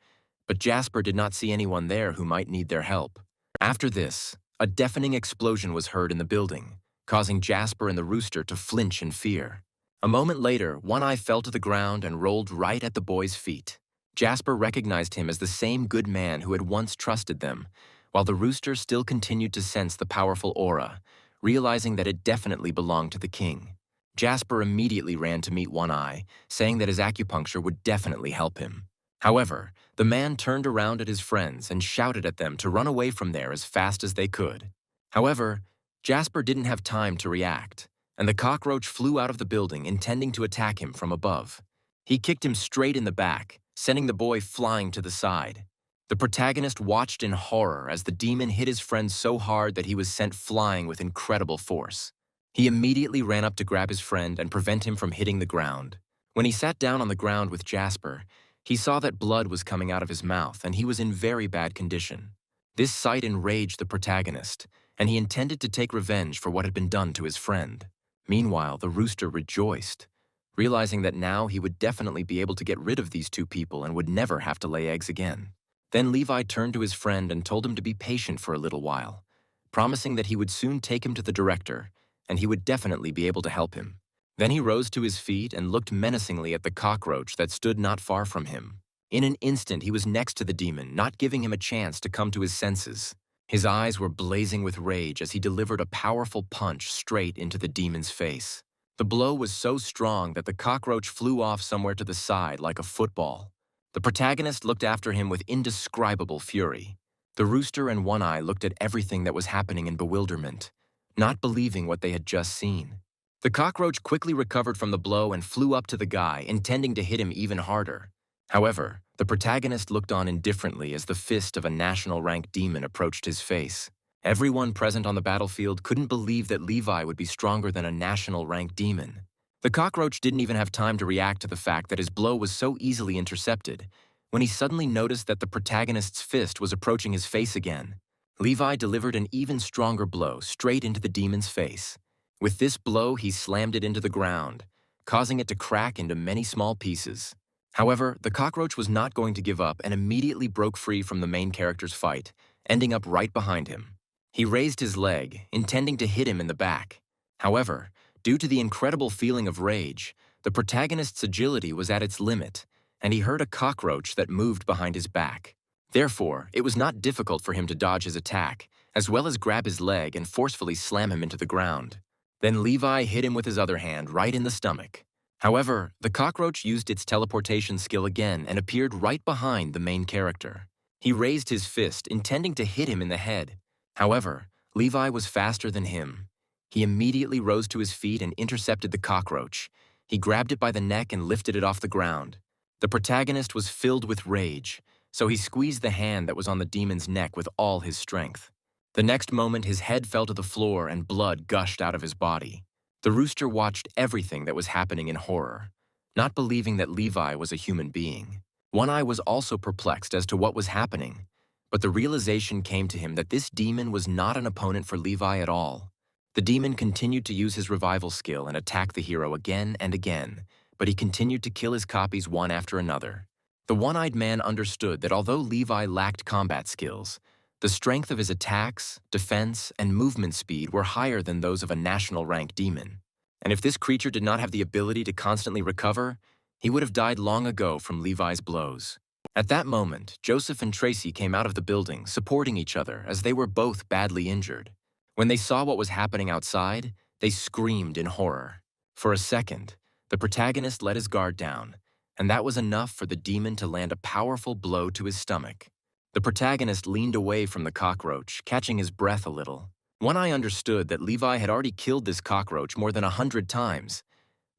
but Jasper did not see anyone there who might need their help. After this, a deafening explosion was heard in the building, causing Jasper and the rooster to flinch in fear. A moment later, One Eye fell to the ground and rolled right at the boy's feet. Jasper recognized him as the same good man who had once trusted them, while the rooster still continued to sense the powerful aura, realizing that it definitely belonged to the king. Jasper immediately ran to meet One Eye, saying that his acupuncture would definitely help him. However, the man turned around at his friends and shouted at them to run away from there as fast as they could. However, Jasper didn't have time to react. and the cockroach flew out of the building intending to attack him from above. He kicked him straight in the back, sending the boy flying to the side. The protagonist watched in horror as the demon hit his friend so hard that he was sent flying with incredible force. He immediately ran up to grab his friend and prevent him from hitting the ground. When he sat down on the ground with Jasper, he saw that blood was coming out of his mouth and he was in very bad condition. This sight enraged the protagonist, and he intended to take revenge for what had been done to his friend. Meanwhile, the rooster rejoiced, realizing that now he would definitely be able to get rid of these two people and would never have to lay eggs again. Then Levi turned to his friend and told him to be patient for a little while, promising that he would soon take him to the director, and he would definitely be able to help him. Then he rose to his feet and looked menacingly at the cockroach that stood not far from him. In an instant, he was next to the demon, not giving him a chance to come to his senses. His eyes were blazing with rage as he delivered a powerful punch straight into the demon's face. The blow was so strong that the cockroach flew off somewhere to the side like a football. The protagonist looked after him with indescribable fury. The rooster and One Eye looked at everything that was happening in bewilderment, not believing what they had just seen. The cockroach quickly recovered from the blow and flew up to the guy, intending to hit him even harder. However, the protagonist looked on indifferently as the fist of a national-rank demon approached his face. Everyone present on the battlefield couldn't believe that Levi would be stronger than a national-rank demon. The cockroach didn't even have time to react to the fact that his blow was so easily intercepted when he suddenly noticed that the protagonist's fist was approaching his face again. Levi delivered an even stronger blow straight into the demon's face. With this blow, he slammed it into the ground, causing it to crack into many small pieces. However, the cockroach was not going to give up and immediately broke free from the main character's fight, ending up right behind him. He raised his leg, intending to hit him in the back. However, due to the incredible feeling of rage, the protagonist's agility was at its limit, and he heard a cockroach that moved behind his back. Therefore, it was not difficult for him to dodge his attack, as well as grab his leg and forcefully slam him into the ground. Then Levi hit him with his other hand right in the stomach. However, the cockroach used its teleportation skill again and appeared right behind the main character. He raised his fist, intending to hit him in the head. However, Levi was faster than him. He immediately rose to his feet and intercepted the cockroach. He grabbed it by the neck and lifted it off the ground. The protagonist was filled with rage, so he squeezed the hand that was on the demon's neck with all his strength. The next moment, his head fell to the floor and blood gushed out of his body. The rooster watched everything that was happening in horror, not believing that Levi was a human being. One Eye was also perplexed as to what was happening, but the realization came to him that this demon was not an opponent for Levi at all. The demon continued to use his revival skill and attack the hero again and again, but he continued to kill his copies one after another. The one-eyed man understood that although Levi lacked combat skills, the strength of his attacks, defense, and movement speed were higher than those of a national-rank demon. And if this creature did not have the ability to constantly recover, he would have died long ago from Levi's blows. At that moment, Joseph and Tracy came out of the building, supporting each other as they were both badly injured. When they saw what was happening outside, they screamed in horror. For a second, the protagonist let his guard down, and that was enough for the demon to land a powerful blow to his stomach. The protagonist leaned away from the cockroach, catching his breath a little. One Eye understood that Levi had already killed this cockroach more than 100 times,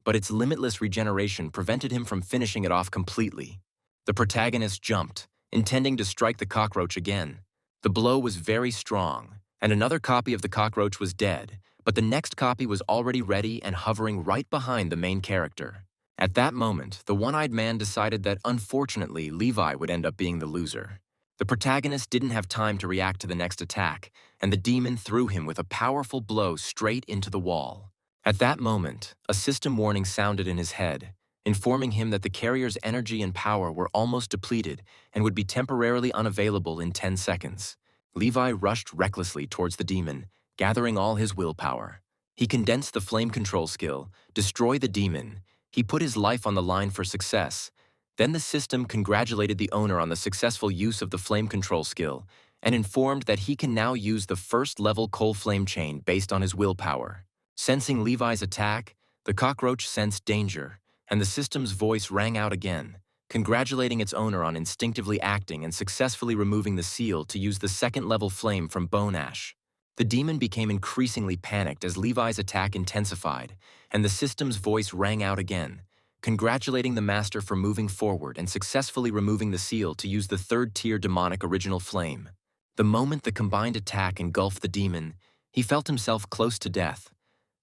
but its limitless regeneration prevented him from finishing it off completely. The protagonist jumped, intending to strike the cockroach again. The blow was very strong, and another copy of the cockroach was dead, but the next copy was already ready and hovering right behind the main character. At that moment, the one-eyed man decided that, unfortunately, Levi would end up being the loser. The protagonist didn't have time to react to the next attack, and the demon threw him with a powerful blow straight into the wall. At that moment, a system warning sounded in his head, informing him that the carrier's energy and power were almost depleted and would be temporarily unavailable in 10 seconds. Levi rushed recklessly towards the demon, gathering all his willpower. He condensed the flame control skill, destroyed the demon. He put his life on the line for success. Then the system congratulated the owner on the successful use of the flame control skill and informed that he can now use the first-level coal flame chain based on his willpower. Sensing Levi's attack, the cockroach sensed danger, and the system's voice rang out again, congratulating its owner on instinctively acting and successfully removing the seal to use the second-level flame from bone ash. The demon became increasingly panicked as Levi's attack intensified, and the system's voice rang out again, congratulating the master for moving forward and successfully removing the seal to use the third-tier demonic original flame. The moment the combined attack engulfed the demon, he felt himself close to death,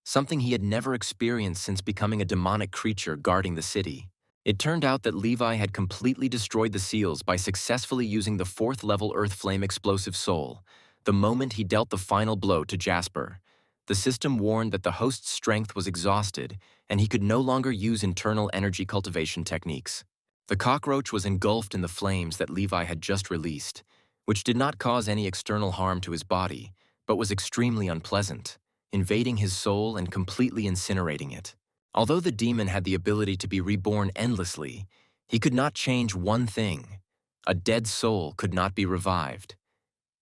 something he had never experienced since becoming a demonic creature guarding the city. It turned out that Levi had completely destroyed the seals by successfully using the 4th-level Earth Flame Explosive Soul, the moment he dealt the final blow to Jasper. The system warned that the host's strength was exhausted and he could no longer use internal energy cultivation techniques. The cockroach was engulfed in the flames that Levi had just released, which did not cause any external harm to his body, but was extremely unpleasant, invading his soul and completely incinerating it. Although the demon had the ability to be reborn endlessly, he could not change one thing. A dead soul could not be revived.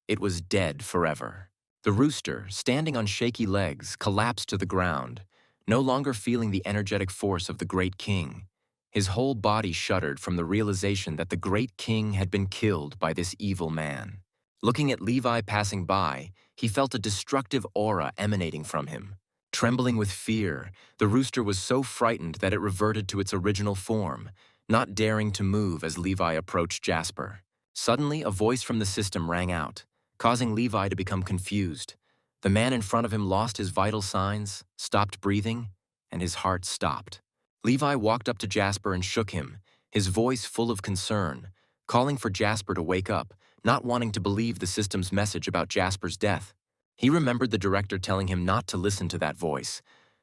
It was dead forever. The rooster, standing on shaky legs, collapsed to the ground, no longer feeling the energetic force of the great king. His whole body shuddered from the realization that the great king had been killed by this evil man. Looking at Levi passing by, he felt a destructive aura emanating from him. Trembling with fear, the rooster was so frightened that it reverted to its original form, not daring to move as Levi approached Jasper. Suddenly, a voice from the system rang out, causing Levi to become confused. The man in front of him lost his vital signs, stopped breathing, and his heart stopped. Levi walked up to Jasper and shook him, his voice full of concern, calling for Jasper to wake up, not wanting to believe the system's message about Jasper's death. He remembered the director telling him not to listen to that voice,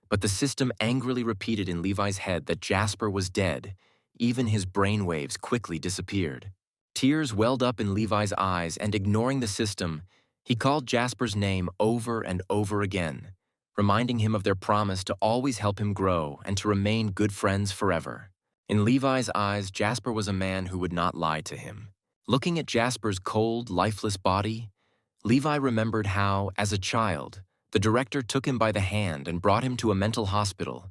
but the system angrily repeated in Levi's head that Jasper was dead. Even his brainwaves quickly disappeared. Tears welled up in Levi's eyes, and ignoring the system, he called Jasper's name over and over again, reminding him of their promise to always help him grow and to remain good friends forever. In Levi's eyes, Jasper was a man who would not lie to him. Looking at Jasper's cold, lifeless body, Levi remembered how, as a child, the director took him by the hand and brought him to a mental hospital.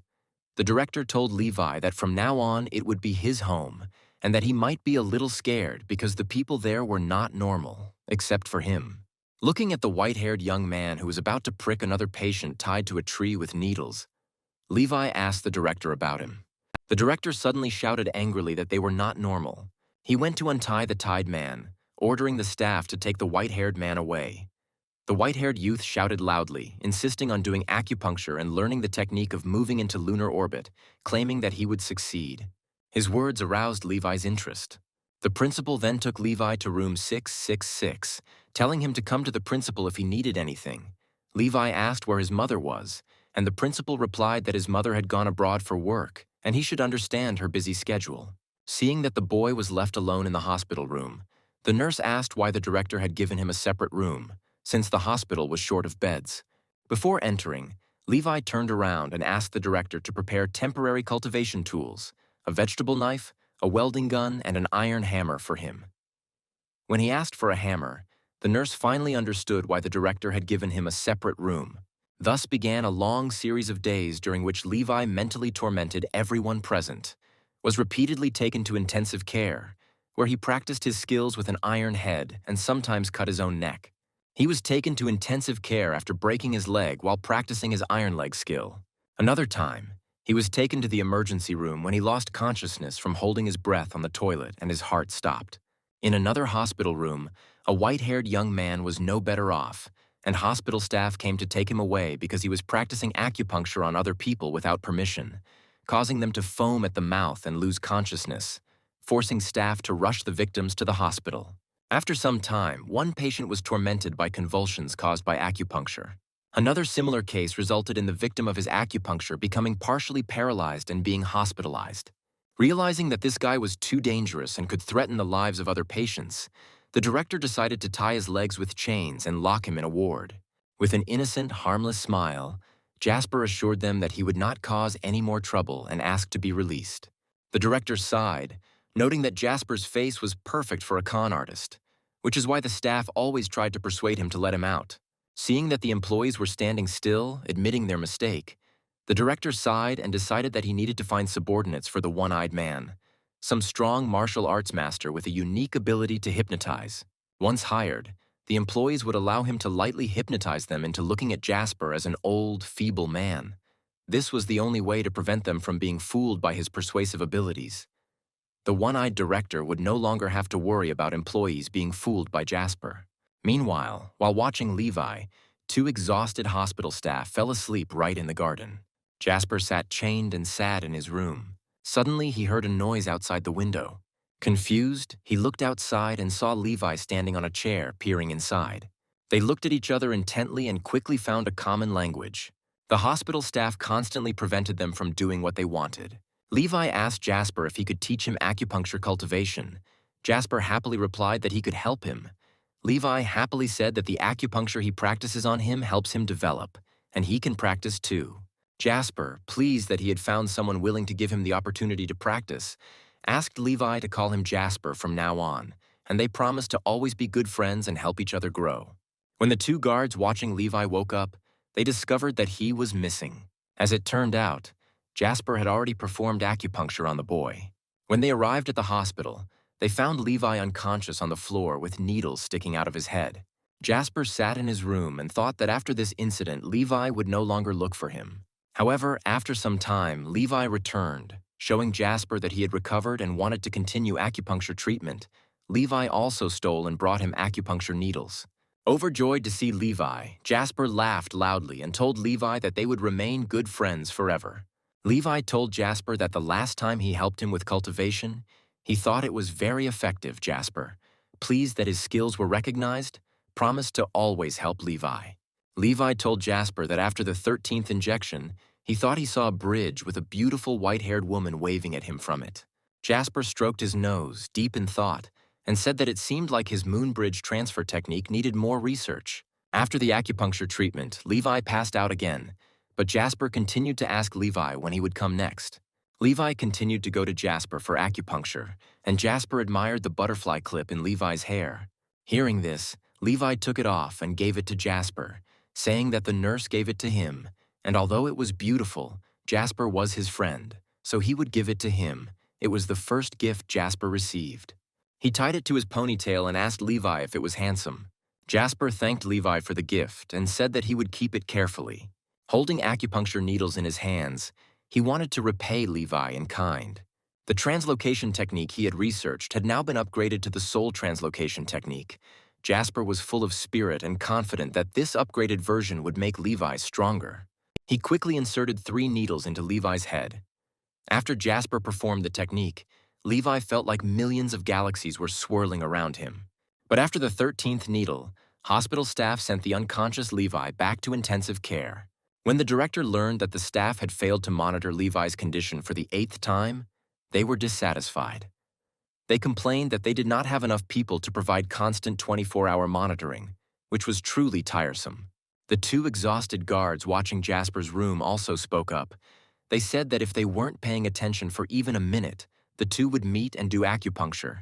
The director told Levi that from now on it would be his home, and that he might be a little scared because the people there were not normal, except for him. Looking at the white-haired young man who was about to prick another patient tied to a tree with needles, Levi asked the director about him. The director suddenly shouted angrily that they were not normal. He went to untie the tied man, ordering the staff to take the white-haired man away. The white-haired youth shouted loudly, insisting on doing acupuncture and learning the technique of moving into lunar orbit, claiming that he would succeed. His words aroused Levi's interest. The principal then took Levi to room 666, telling him to come to the principal if he needed anything. Levi asked where his mother was, and the principal replied that his mother had gone abroad for work, and he should understand her busy schedule. Seeing that the boy was left alone in the hospital room, the nurse asked why the director had given him a separate room, since the hospital was short of beds. Before entering, Levi turned around and asked the director to prepare temporary cultivation tools, a vegetable knife, a welding gun, and an iron hammer for him. When he asked for a hammer, the nurse finally understood why the director had given him a separate room. Thus began a long series of days during which Levi mentally tormented everyone present, was repeatedly taken to intensive care, where he practiced his skills with an iron head and sometimes cut his own neck. He was taken to intensive care after breaking his leg while practicing his iron leg skill. Another time, he was taken to the emergency room when he lost consciousness from holding his breath on the toilet and his heart stopped. In another hospital room, a white-haired young man was no better off, and hospital staff came to take him away because he was practicing acupuncture on other people without permission, causing them to foam at the mouth and lose consciousness, forcing staff to rush the victims to the hospital. After some time, one patient was tormented by convulsions caused by acupuncture. Another similar case resulted in the victim of his acupuncture becoming partially paralyzed and being hospitalized. Realizing that this guy was too dangerous and could threaten the lives of other patients, the director decided to tie his legs with chains and lock him in a ward. With an innocent, harmless smile, Jasper assured them that he would not cause any more trouble and asked to be released. The director sighed, noting that Jasper's face was perfect for a con artist, which is why the staff always tried to persuade him to let him out. Seeing that the employees were standing still, admitting their mistake, the director sighed and decided that he needed to find subordinates for the one-eyed man, some strong martial arts master with a unique ability to hypnotize. Once hired, The employees would allow him to lightly hypnotize them into looking at Jasper as an old, feeble man. This was the only way to prevent them from being fooled by his persuasive abilities. The one-eyed director would no longer have to worry about employees being fooled by Jasper. Meanwhile, while watching Levi, two exhausted hospital staff fell asleep right in the garden. Jasper sat chained and sad in his room. Suddenly, he heard a noise outside the window. Confused, he looked outside and saw Levi standing on a chair, peering inside. They looked at each other intently and quickly found a common language. The hospital staff constantly prevented them from doing what they wanted. Levi asked Jasper if he could teach him acupuncture cultivation. Jasper happily replied that he could help him. Levi happily said that the acupuncture he practices on him helps him develop, and he can practice too. Jasper, pleased that he had found someone willing to give him the opportunity to practice, asked Levi to call him Jasper from now on, and they promised to always be good friends and help each other grow. When the two guards watching Levi woke up, they discovered that he was missing. As it turned out, Jasper had already performed acupuncture on the boy. When they arrived at the hospital, they found Levi unconscious on the floor with needles sticking out of his head. Jasper sat in his room and thought that after this incident, Levi would no longer look for him. However, after some time, Levi returned, showing Jasper that he had recovered and wanted to continue acupuncture treatment. Levi also stole and brought him acupuncture needles. Overjoyed to see Levi, Jasper laughed loudly and told Levi that they would remain good friends forever. Levi told Jasper that the last time he helped him with cultivation, he thought it was very effective. Jasper, pleased that his skills were recognized, promised to always help Levi. Levi told Jasper that after the 13th injection, he thought he saw a bridge with a beautiful white-haired woman waving at him from it. Jasper stroked his nose, deep in thought, and said that it seemed like his moon bridge transfer technique needed more research. After the acupuncture treatment, Levi passed out again, but Jasper continued to ask Levi when he would come next. Levi continued to go to Jasper for acupuncture, and Jasper admired the butterfly clip in Levi's hair. Hearing this, Levi took it off and gave it to Jasper, saying that the nurse gave it to him, and although it was beautiful, Jasper was his friend, so he would give it to him. It was the first gift Jasper received. He tied it to his ponytail and asked Levi if it was handsome. Jasper thanked Levi for the gift and said that he would keep it carefully. Holding acupuncture needles in his hands, he wanted to repay Levi in kind. The translocation technique he had researched had now been upgraded to the soul translocation technique. Jasper was full of spirit and confident that this upgraded version would make Levi stronger. He quickly inserted 3 needles into Levi's head. After Jasper performed the technique, Levi felt like millions of galaxies were swirling around him. But after the 13th needle, hospital staff sent the unconscious Levi back to intensive care. When the director learned that the staff had failed to monitor Levi's condition for the 8th time, they were dissatisfied. They complained that they did not have enough people to provide constant 24-hour monitoring, which was truly tiresome. The 2 exhausted guards watching Jasper's room also spoke up. They said that if they weren't paying attention for even a minute, the 2 would meet and do acupuncture.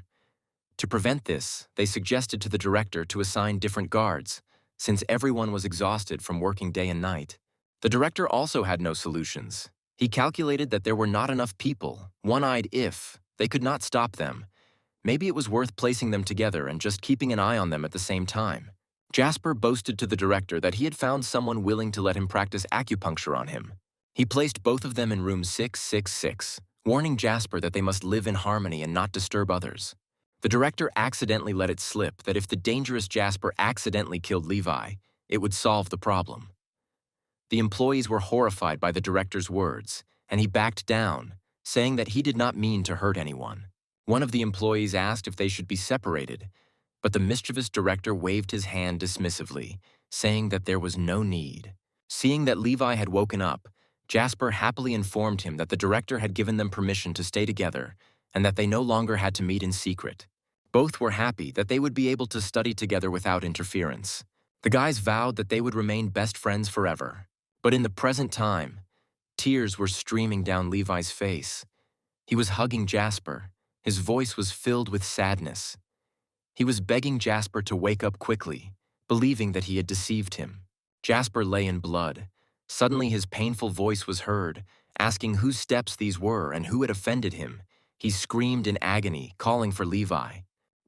To prevent this, they suggested to the director to assign different guards, since everyone was exhausted from working day and night. The director also had no solutions. He calculated that there were not enough people, one-eyed if they could not stop them. Maybe it was worth placing them together and just keeping an eye on them at the same time. Jasper boasted to the director that he had found someone willing to let him practice acupuncture on him. He placed both of them in room 666, warning Jasper that they must live in harmony and not disturb others. The director accidentally let it slip that if the dangerous Jasper accidentally killed Levi, it would solve the problem. The employees were horrified by the director's words, and he backed down, saying that he did not mean to hurt anyone. One of the employees asked if they should be separated, but the mischievous director waved his hand dismissively, saying that there was no need. Seeing that Levi had woken up, Jasper happily informed him that the director had given them permission to stay together and that they no longer had to meet in secret. Both were happy that they would be able to study together without interference. The guys vowed that they would remain best friends forever. But in the present time, tears were streaming down Levi's face. He was hugging Jasper. His voice was filled with sadness. He was begging Jasper to wake up quickly, believing that he had deceived him. Jasper lay in blood. Suddenly his painful voice was heard, asking whose steps these were and who had offended him. He screamed in agony, calling for Levi.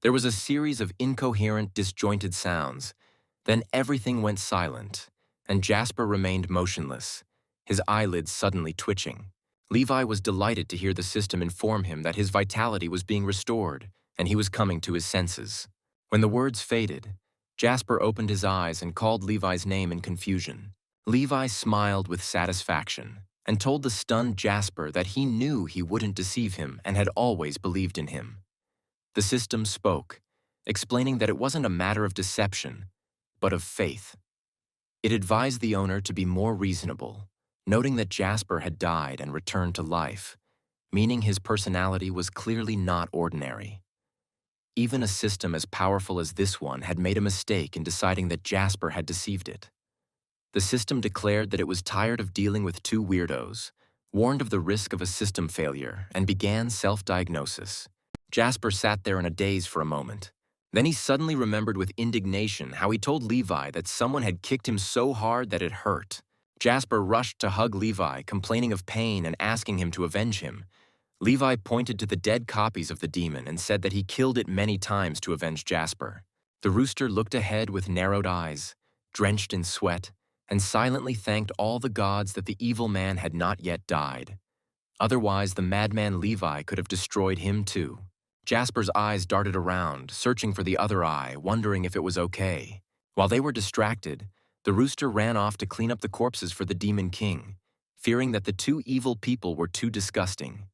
There was a series of incoherent, disjointed sounds. Then everything went silent, and Jasper remained motionless, his eyelids suddenly twitching. Levi was delighted to hear the system inform him that his vitality was being restored, and he was coming to his senses. When the words faded, Jasper opened his eyes and called Levi's name in confusion. Levi smiled with satisfaction and told the stunned Jasper that he knew he wouldn't deceive him and had always believed in him. The system spoke, explaining that it wasn't a matter of deception, but of faith. It advised the owner to be more reasonable, noting that Jasper had died and returned to life, meaning his personality was clearly not ordinary. Even a system as powerful as this one had made a mistake in deciding that Jasper had deceived it. The system declared that it was tired of dealing with two weirdos, warned of the risk of a system failure, and began self-diagnosis. Jasper sat there in a daze for a moment. Then he suddenly remembered with indignation how he told Levi that someone had kicked him so hard that it hurt. Jasper rushed to hug Levi, complaining of pain and asking him to avenge him. Levi pointed to the dead copies of the demon and said that he killed it many times to avenge Jasper. The rooster looked ahead with narrowed eyes, drenched in sweat, and silently thanked all the gods that the evil man had not yet died. Otherwise, the madman Levi could have destroyed him too. Jasper's eyes darted around, searching for the other eye, wondering if it was okay. While they were distracted, the rooster ran off to clean up the corpses for the Demon King, fearing that the two evil people were too disgusting.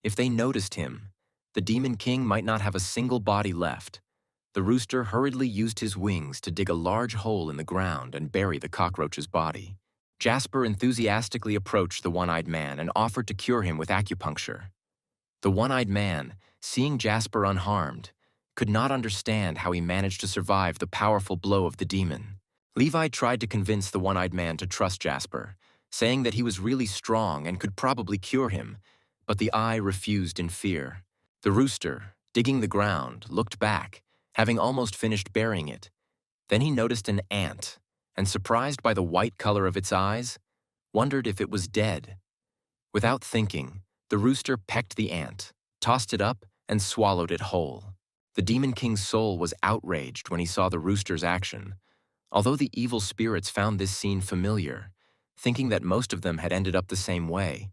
If they noticed him, the Demon King might not have a single body left. The rooster hurriedly used his wings to dig a large hole in the ground and bury the cockroach's body. Jasper enthusiastically approached the one-eyed man and offered to cure him with acupuncture. The one-eyed man, seeing Jasper unharmed, could not understand how he managed to survive the powerful blow of the demon. Levi tried to convince the one-eyed man to trust Jasper, saying that he was really strong and could probably cure him, but the eye refused in fear. The rooster, digging the ground, looked back, having almost finished burying it. Then he noticed an ant, and surprised by the white color of its eyes, wondered if it was dead. Without thinking, the rooster pecked the ant, tossed it up, and swallowed it whole. The Demon King's soul was outraged when he saw the rooster's action, although the evil spirits found this scene familiar, thinking that most of them had ended up the same way.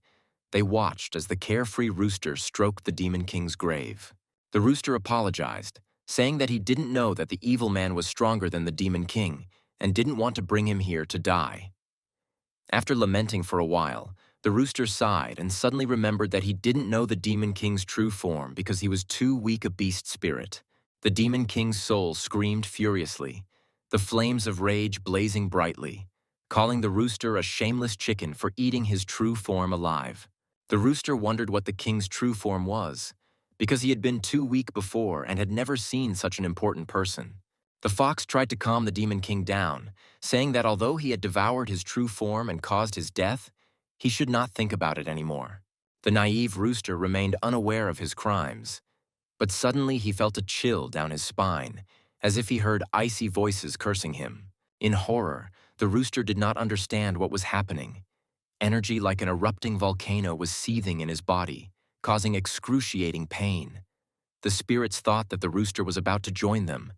They watched as the carefree rooster stroked the Demon King's grave. The rooster apologized, saying that he didn't know that the evil man was stronger than the Demon King and didn't want to bring him here to die. After lamenting for a while, the rooster sighed and suddenly remembered that he didn't know the Demon King's true form because he was too weak a beast spirit. The Demon King's soul screamed furiously, the flames of rage blazing brightly, calling the rooster a shameless chicken for eating his true form alive. The rooster wondered what the king's true form was, because he had been too weak before and had never seen such an important person. The fox tried to calm the Demon King down, saying that although he had devoured his true form and caused his death, he should not think about it anymore. The naive rooster remained unaware of his crimes, but suddenly he felt a chill down his spine, as if he heard icy voices cursing him. In horror, the rooster did not understand what was happening. Energy like an erupting volcano was seething in his body, causing excruciating pain. The spirits thought that the rooster was about to join them,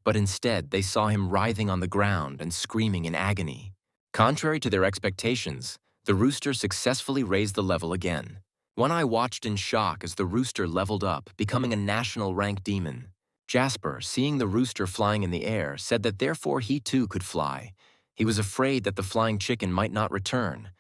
but instead they saw him writhing on the ground and screaming in agony. Contrary to their expectations, the rooster successfully raised the level again. One Eye watched in shock as the rooster leveled up, becoming a national rank demon. Jasper, seeing the rooster flying in the air, said that therefore he too could fly. He was afraid that the flying chicken might not return.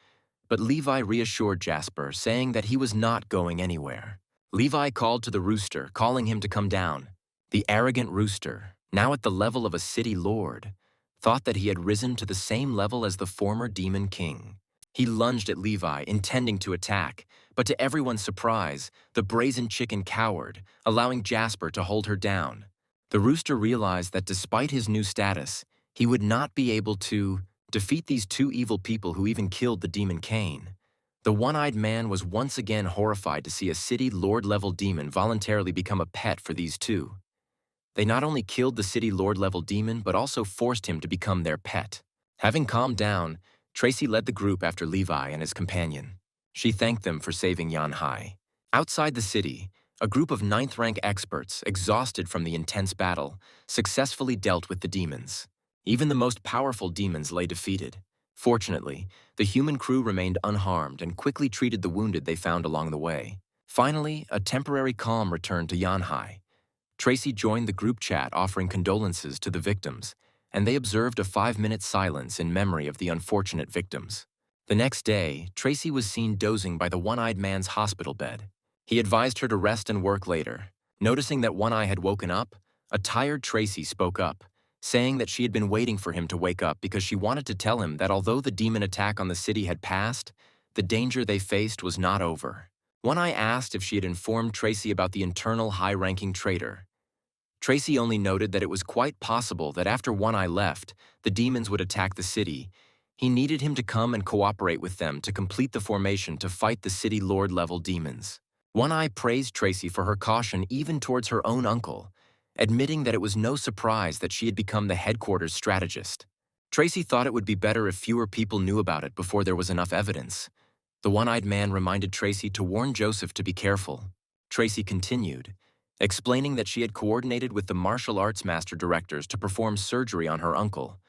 But Levi reassured Jasper, saying that he was not going anywhere. Levi called to the rooster, calling him to come down. The arrogant rooster, now at the level of a city lord, thought that he had risen to the same level as the former Demon King. He lunged at Levi, intending to attack, but to everyone's surprise, the brazen chicken cowered, allowing Jasper to hold her down. The rooster realized that despite his new status, he would not be able to defeat these two evil people who even killed the Demon King. The one-eyed man was once again horrified to see a city lord-level demon voluntarily become a pet for these two. They not only killed the city lord-level demon, but also forced him to become their pet. Having calmed down, Tracy led the group after Levi and his companion. She thanked them for saving Yanhai. Outside the city, A group of ninth-rank experts, exhausted from the intense battle, successfully dealt with the demons. Even the most powerful demons lay defeated. Fortunately, the human crew remained unharmed and quickly treated the wounded they found along the way. Finally, a temporary calm returned to Yanhai. Tracy joined the group chat offering condolences to the victims, and they observed a 5-minute silence in memory of the unfortunate victims. The next day, Tracy was seen dozing by the one-eyed man's hospital bed. He advised her to rest and work later. Noticing that One Eye had woken up, a tired Tracy spoke up, saying that she had been waiting for him to wake up because she wanted to tell him that although the demon attack on the city had passed, the danger they faced was not over. One Eye asked if she had informed Tracy about the internal high-ranking traitor. Tracy only noted that it was quite possible that after One Eye left, the demons would attack the city. He needed him to come and cooperate with them to complete the formation to fight the city lord-level demons. One Eye praised Tracy for her caution even towards her own uncle, admitting that it was no surprise that she had become the headquarters strategist. Tracy thought it would be better if fewer people knew about it before there was enough evidence. The one-eyed man reminded Tracy to warn Joseph to be careful. Tracy continued, explaining that she had coordinated with the martial arts master directors to perform surgery on her uncle,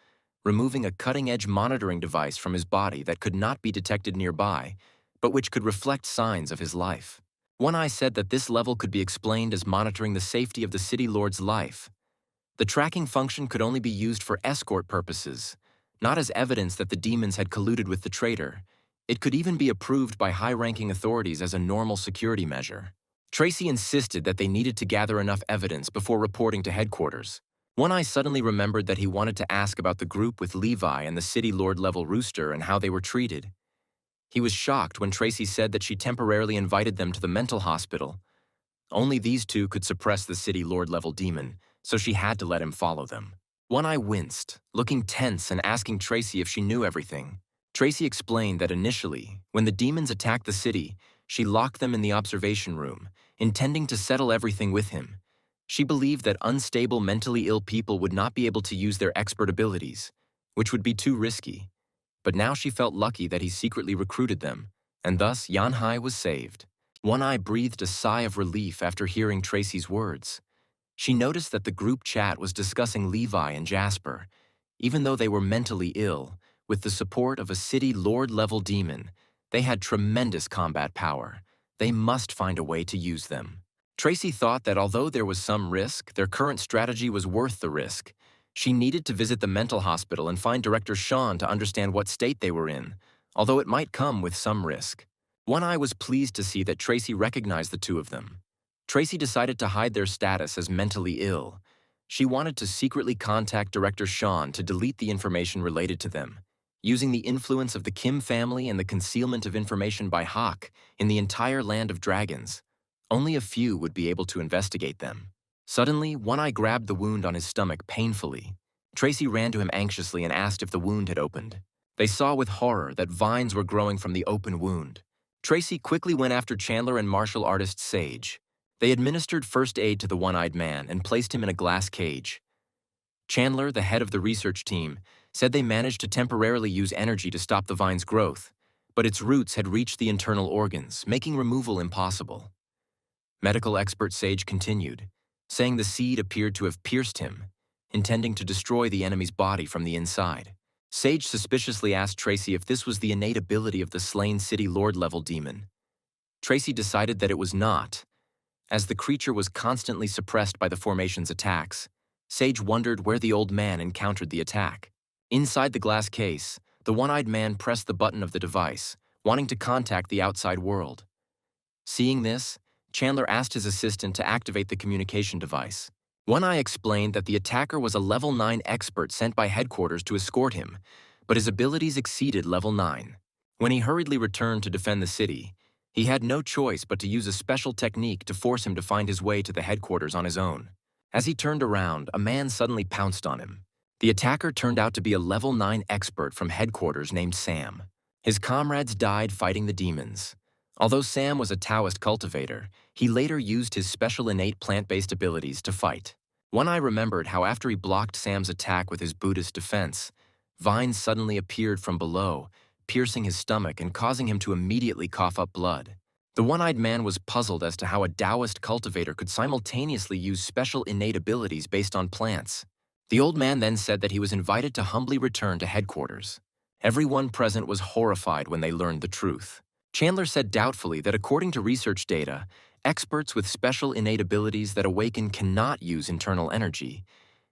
removing a cutting-edge monitoring device from his body that could not be detected nearby, but which could reflect signs of his life. One Eye said that this level could be explained as monitoring the safety of the city lord's life. The tracking function could only be used for escort purposes, not as evidence that the demons had colluded with the traitor. It could even be approved by high-ranking authorities as a normal security measure. Tracy insisted that they needed to gather enough evidence before reporting to headquarters. One Eye suddenly remembered that he wanted to ask about the group with Levi and the city lord-level rooster and how they were treated. He was shocked when Tracy said that she temporarily invited them to the mental hospital. Only these two could suppress the city lord-level demon, so she had to let him follow them. One Eye winced, looking tense and asking Tracy if she knew everything. Tracy explained that initially, when the demons attacked the city, she locked them in the observation room, intending to settle everything with him. She believed that unstable mentally ill people would not be able to use their expert abilities, which would be too risky. But now she felt lucky that he secretly recruited them, and thus Yanhai was saved. One Eye breathed a sigh of relief after hearing Tracy's words. She noticed that the group chat was discussing Levi and Jasper. Even though they were mentally ill, with the support of a city lord-level demon, they had tremendous combat power. They must find a way to use them. Tracy thought that although there was some risk, their current strategy was worth the risk. She needed to visit the mental hospital and find Director Sean to understand what state they were in, although it might come with some risk. One Eye was pleased to see that Tracy recognized the two of them. Tracy decided to hide their status as mentally ill. She wanted to secretly contact Director Sean to delete the information related to them. Using the influence of the Kim family and the concealment of information by Hawk in the entire land of dragons, only a few would be able to investigate them. Suddenly, One Eye grabbed the wound on his stomach painfully. Tracy ran to him anxiously and asked if the wound had opened. They saw with horror that vines were growing from the open wound. Tracy quickly went after Chandler and martial artist Sage. They administered first aid to the one-eyed man and placed him in a glass cage. Chandler, the head of the research team, said they managed to temporarily use energy to stop the vine's growth, but its roots had reached the internal organs, making removal impossible. Medical expert Sage continued, saying the seed appeared to have pierced him, intending to destroy the enemy's body from the inside. Sage suspiciously asked Tracy if this was the innate ability of the slain city lord-level demon. Tracy decided that it was not. As the creature was constantly suppressed by the formation's attacks, Sage wondered where the old man encountered the attack. Inside the glass case, the one-eyed man pressed the button of the device, wanting to contact the outside world. Seeing this, Chandler asked his assistant to activate the communication device. One Eye explained that the attacker was a level 9 expert sent by headquarters to escort him, but his abilities exceeded level 9. When he hurriedly returned to defend the city, he had no choice but to use a special technique to force him to find his way to the headquarters on his own. As he turned around, a man suddenly pounced on him. The attacker turned out to be a level 9 expert from headquarters named Sam. His comrades died fighting the demons. Although Sam was a Taoist cultivator, he later used his special innate plant-based abilities to fight. One Eye remembered how after he blocked Sam's attack with his Buddhist defense, vines suddenly appeared from below, piercing his stomach and causing him to immediately cough up blood. The one-eyed man was puzzled as to how a Taoist cultivator could simultaneously use special innate abilities based on plants. The old man then said that he was invited to humbly return to headquarters. Everyone present was horrified when they learned the truth. Chandler said doubtfully that according to research data, experts with special innate abilities that awaken cannot use internal energy.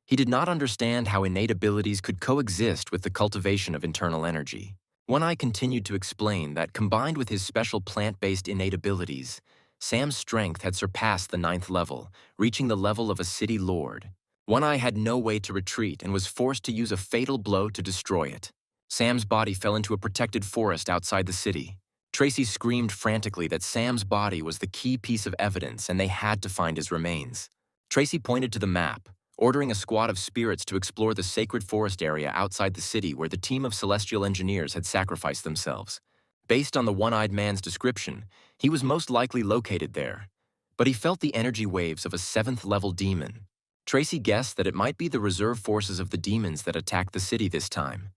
He did not understand how innate abilities could coexist with the cultivation of internal energy. One Eye continued to explain that combined with his special plant-based innate abilities, Sam's strength had surpassed the 9th level, reaching the level of a city lord. One Eye had no way to retreat and was forced to use a fatal blow to destroy it. Sam's body fell into a protected forest outside the city. Tracy screamed frantically that Sam's body was the key piece of evidence and they had to find his remains. Tracy pointed to the map, ordering a squad of spirits to explore the sacred forest area outside the city where the team of celestial engineers had sacrificed themselves. Based on the one-eyed man's description, he was most likely located there, but he felt the energy waves of a 7th-level demon. Tracy guessed that it might be the reserve forces of the demons that attacked the city this time.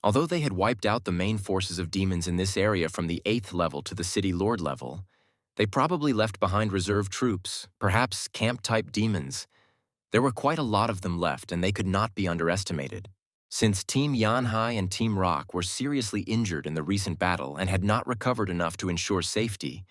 Although they had wiped out the main forces of demons in this area from the 8th level to the city lord level, they probably left behind reserve troops, perhaps camp-type demons. There were quite a lot of them left, and they could not be underestimated. Since Team Yanhai and Team Rock were seriously injured in the recent battle and had not recovered enough to ensure safety,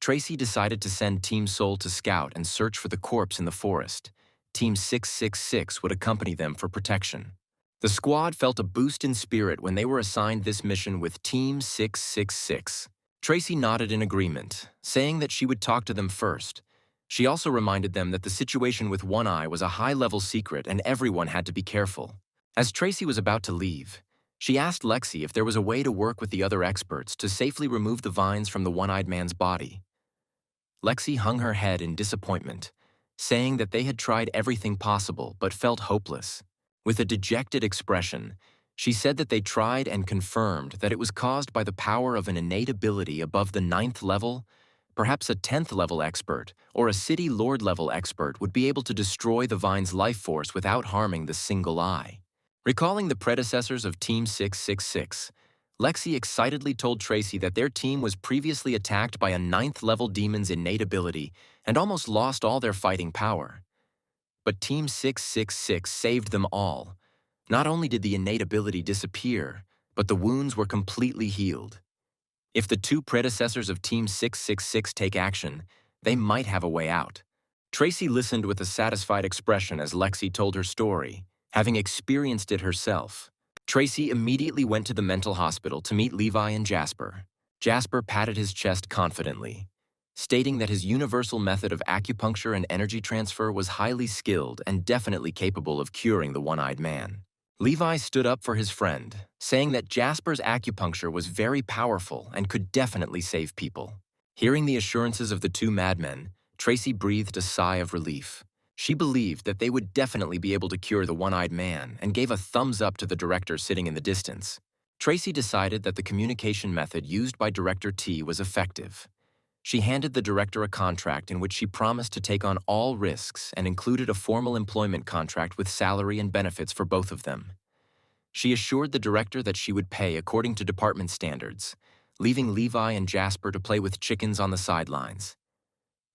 Tracy decided to send Team Soul to scout and search for the corpse in the forest. Team 666 would accompany them for protection. The squad felt a boost in spirit when they were assigned this mission with Team 666. Tracy nodded in agreement, saying that she would talk to them first. She also reminded them that the situation with One Eye was a high-level secret and everyone had to be careful. As Tracy was about to leave, she asked Lexi if there was a way to work with the other experts to safely remove the vines from the one-eyed man's body. Lexi hung her head in disappointment, saying that they had tried everything possible but felt hopeless. With a dejected expression, she said that they tried and confirmed that it was caused by the power of an innate ability above the 9th level. Perhaps a 10th level expert or a city lord level expert would be able to destroy the vine's life force without harming the single eye. Recalling the predecessors of Team 666, Lexi excitedly told Tracy that their team was previously attacked by a 9th level demon's innate ability and almost lost all their fighting power. But Team 666 saved them all. Not only did the innate ability disappear, but the wounds were completely healed. If the two predecessors of Team 666 take action, they might have a way out. Tracy listened with a satisfied expression as Lexi told her story, having experienced it herself. Tracy immediately went to the mental hospital to meet Levi and Jasper. Jasper patted his chest confidently, stating that his universal method of acupuncture and energy transfer was highly skilled and definitely capable of curing the one-eyed man. Levi stood up for his friend, saying that Jasper's acupuncture was very powerful and could definitely save people. Hearing the assurances of the two madmen, Tracy breathed a sigh of relief. She believed that they would definitely be able to cure the one-eyed man and gave a thumbs up to the director sitting in the distance. Tracy decided that the communication method used by Director T was effective. She handed the director a contract in which she promised to take on all risks and included a formal employment contract with salary and benefits for both of them. She assured the director that she would pay according to department standards, leaving Levi and Jasper to play with chickens on the sidelines.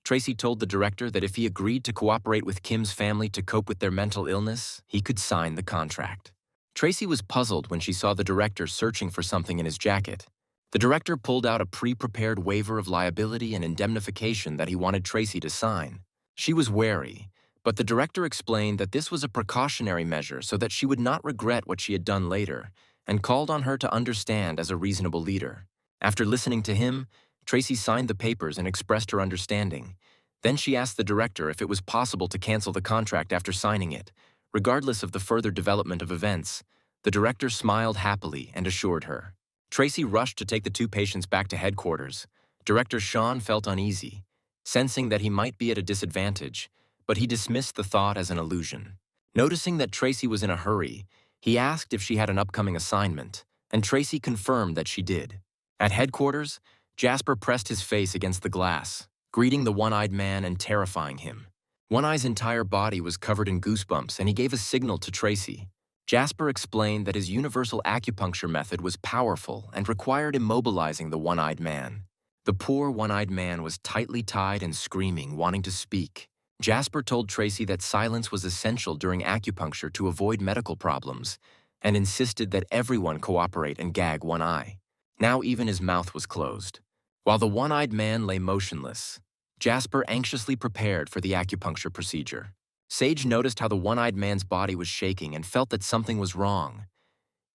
Tracy told the director that if he agreed to cooperate with Kim's family to cope with their mental illness, he could sign the contract. Tracy was puzzled when she saw the director searching for something in his jacket. The director pulled out a pre-prepared waiver of liability and indemnification that he wanted Tracy to sign. She was wary, but the director explained that this was a precautionary measure so that she would not regret what she had done later, and called on her to understand as a reasonable leader. After listening to him, Tracy signed the papers and expressed her understanding. Then she asked the director if it was possible to cancel the contract after signing it. Regardless of the further development of events, the director smiled happily and assured her. Tracy rushed to take the two patients back to headquarters. Director Sean felt uneasy, sensing that he might be at a disadvantage, but he dismissed the thought as an illusion. Noticing that Tracy was in a hurry, he asked if she had an upcoming assignment, and Tracy confirmed that she did. At headquarters, Jasper pressed his face against the glass, greeting the one-eyed man and terrifying him. One Eye's entire body was covered in goosebumps, and he gave a signal to Tracy. Jasper explained that his universal acupuncture method was powerful and required immobilizing the one-eyed man. The poor one-eyed man was tightly tied and screaming, wanting to speak. Jasper told Tracy that silence was essential during acupuncture to avoid medical problems, and insisted that everyone cooperate and gag one eye. Now even his mouth was closed. While the one-eyed man lay motionless, Jasper anxiously prepared for the acupuncture procedure. Sage noticed how the one-eyed man's body was shaking and felt that something was wrong.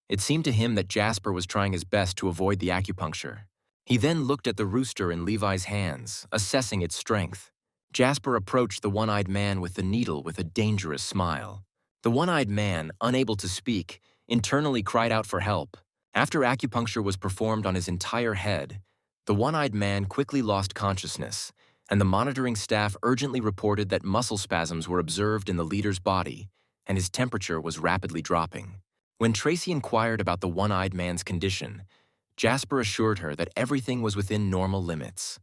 It seemed to him that Jasper was trying his best to avoid the acupuncture. He then looked at the rooster in Levi's hands, assessing its strength. Jasper approached the one-eyed man with the needle with a dangerous smile. The one-eyed man, unable to speak, internally cried out for help. After acupuncture was performed on his entire head, the one-eyed man quickly lost consciousness, and the monitoring staff urgently reported that muscle spasms were observed in the leader's body, and his temperature was rapidly dropping. When Tracy inquired about the one-eyed man's condition, Jasper assured her that everything was within normal limits.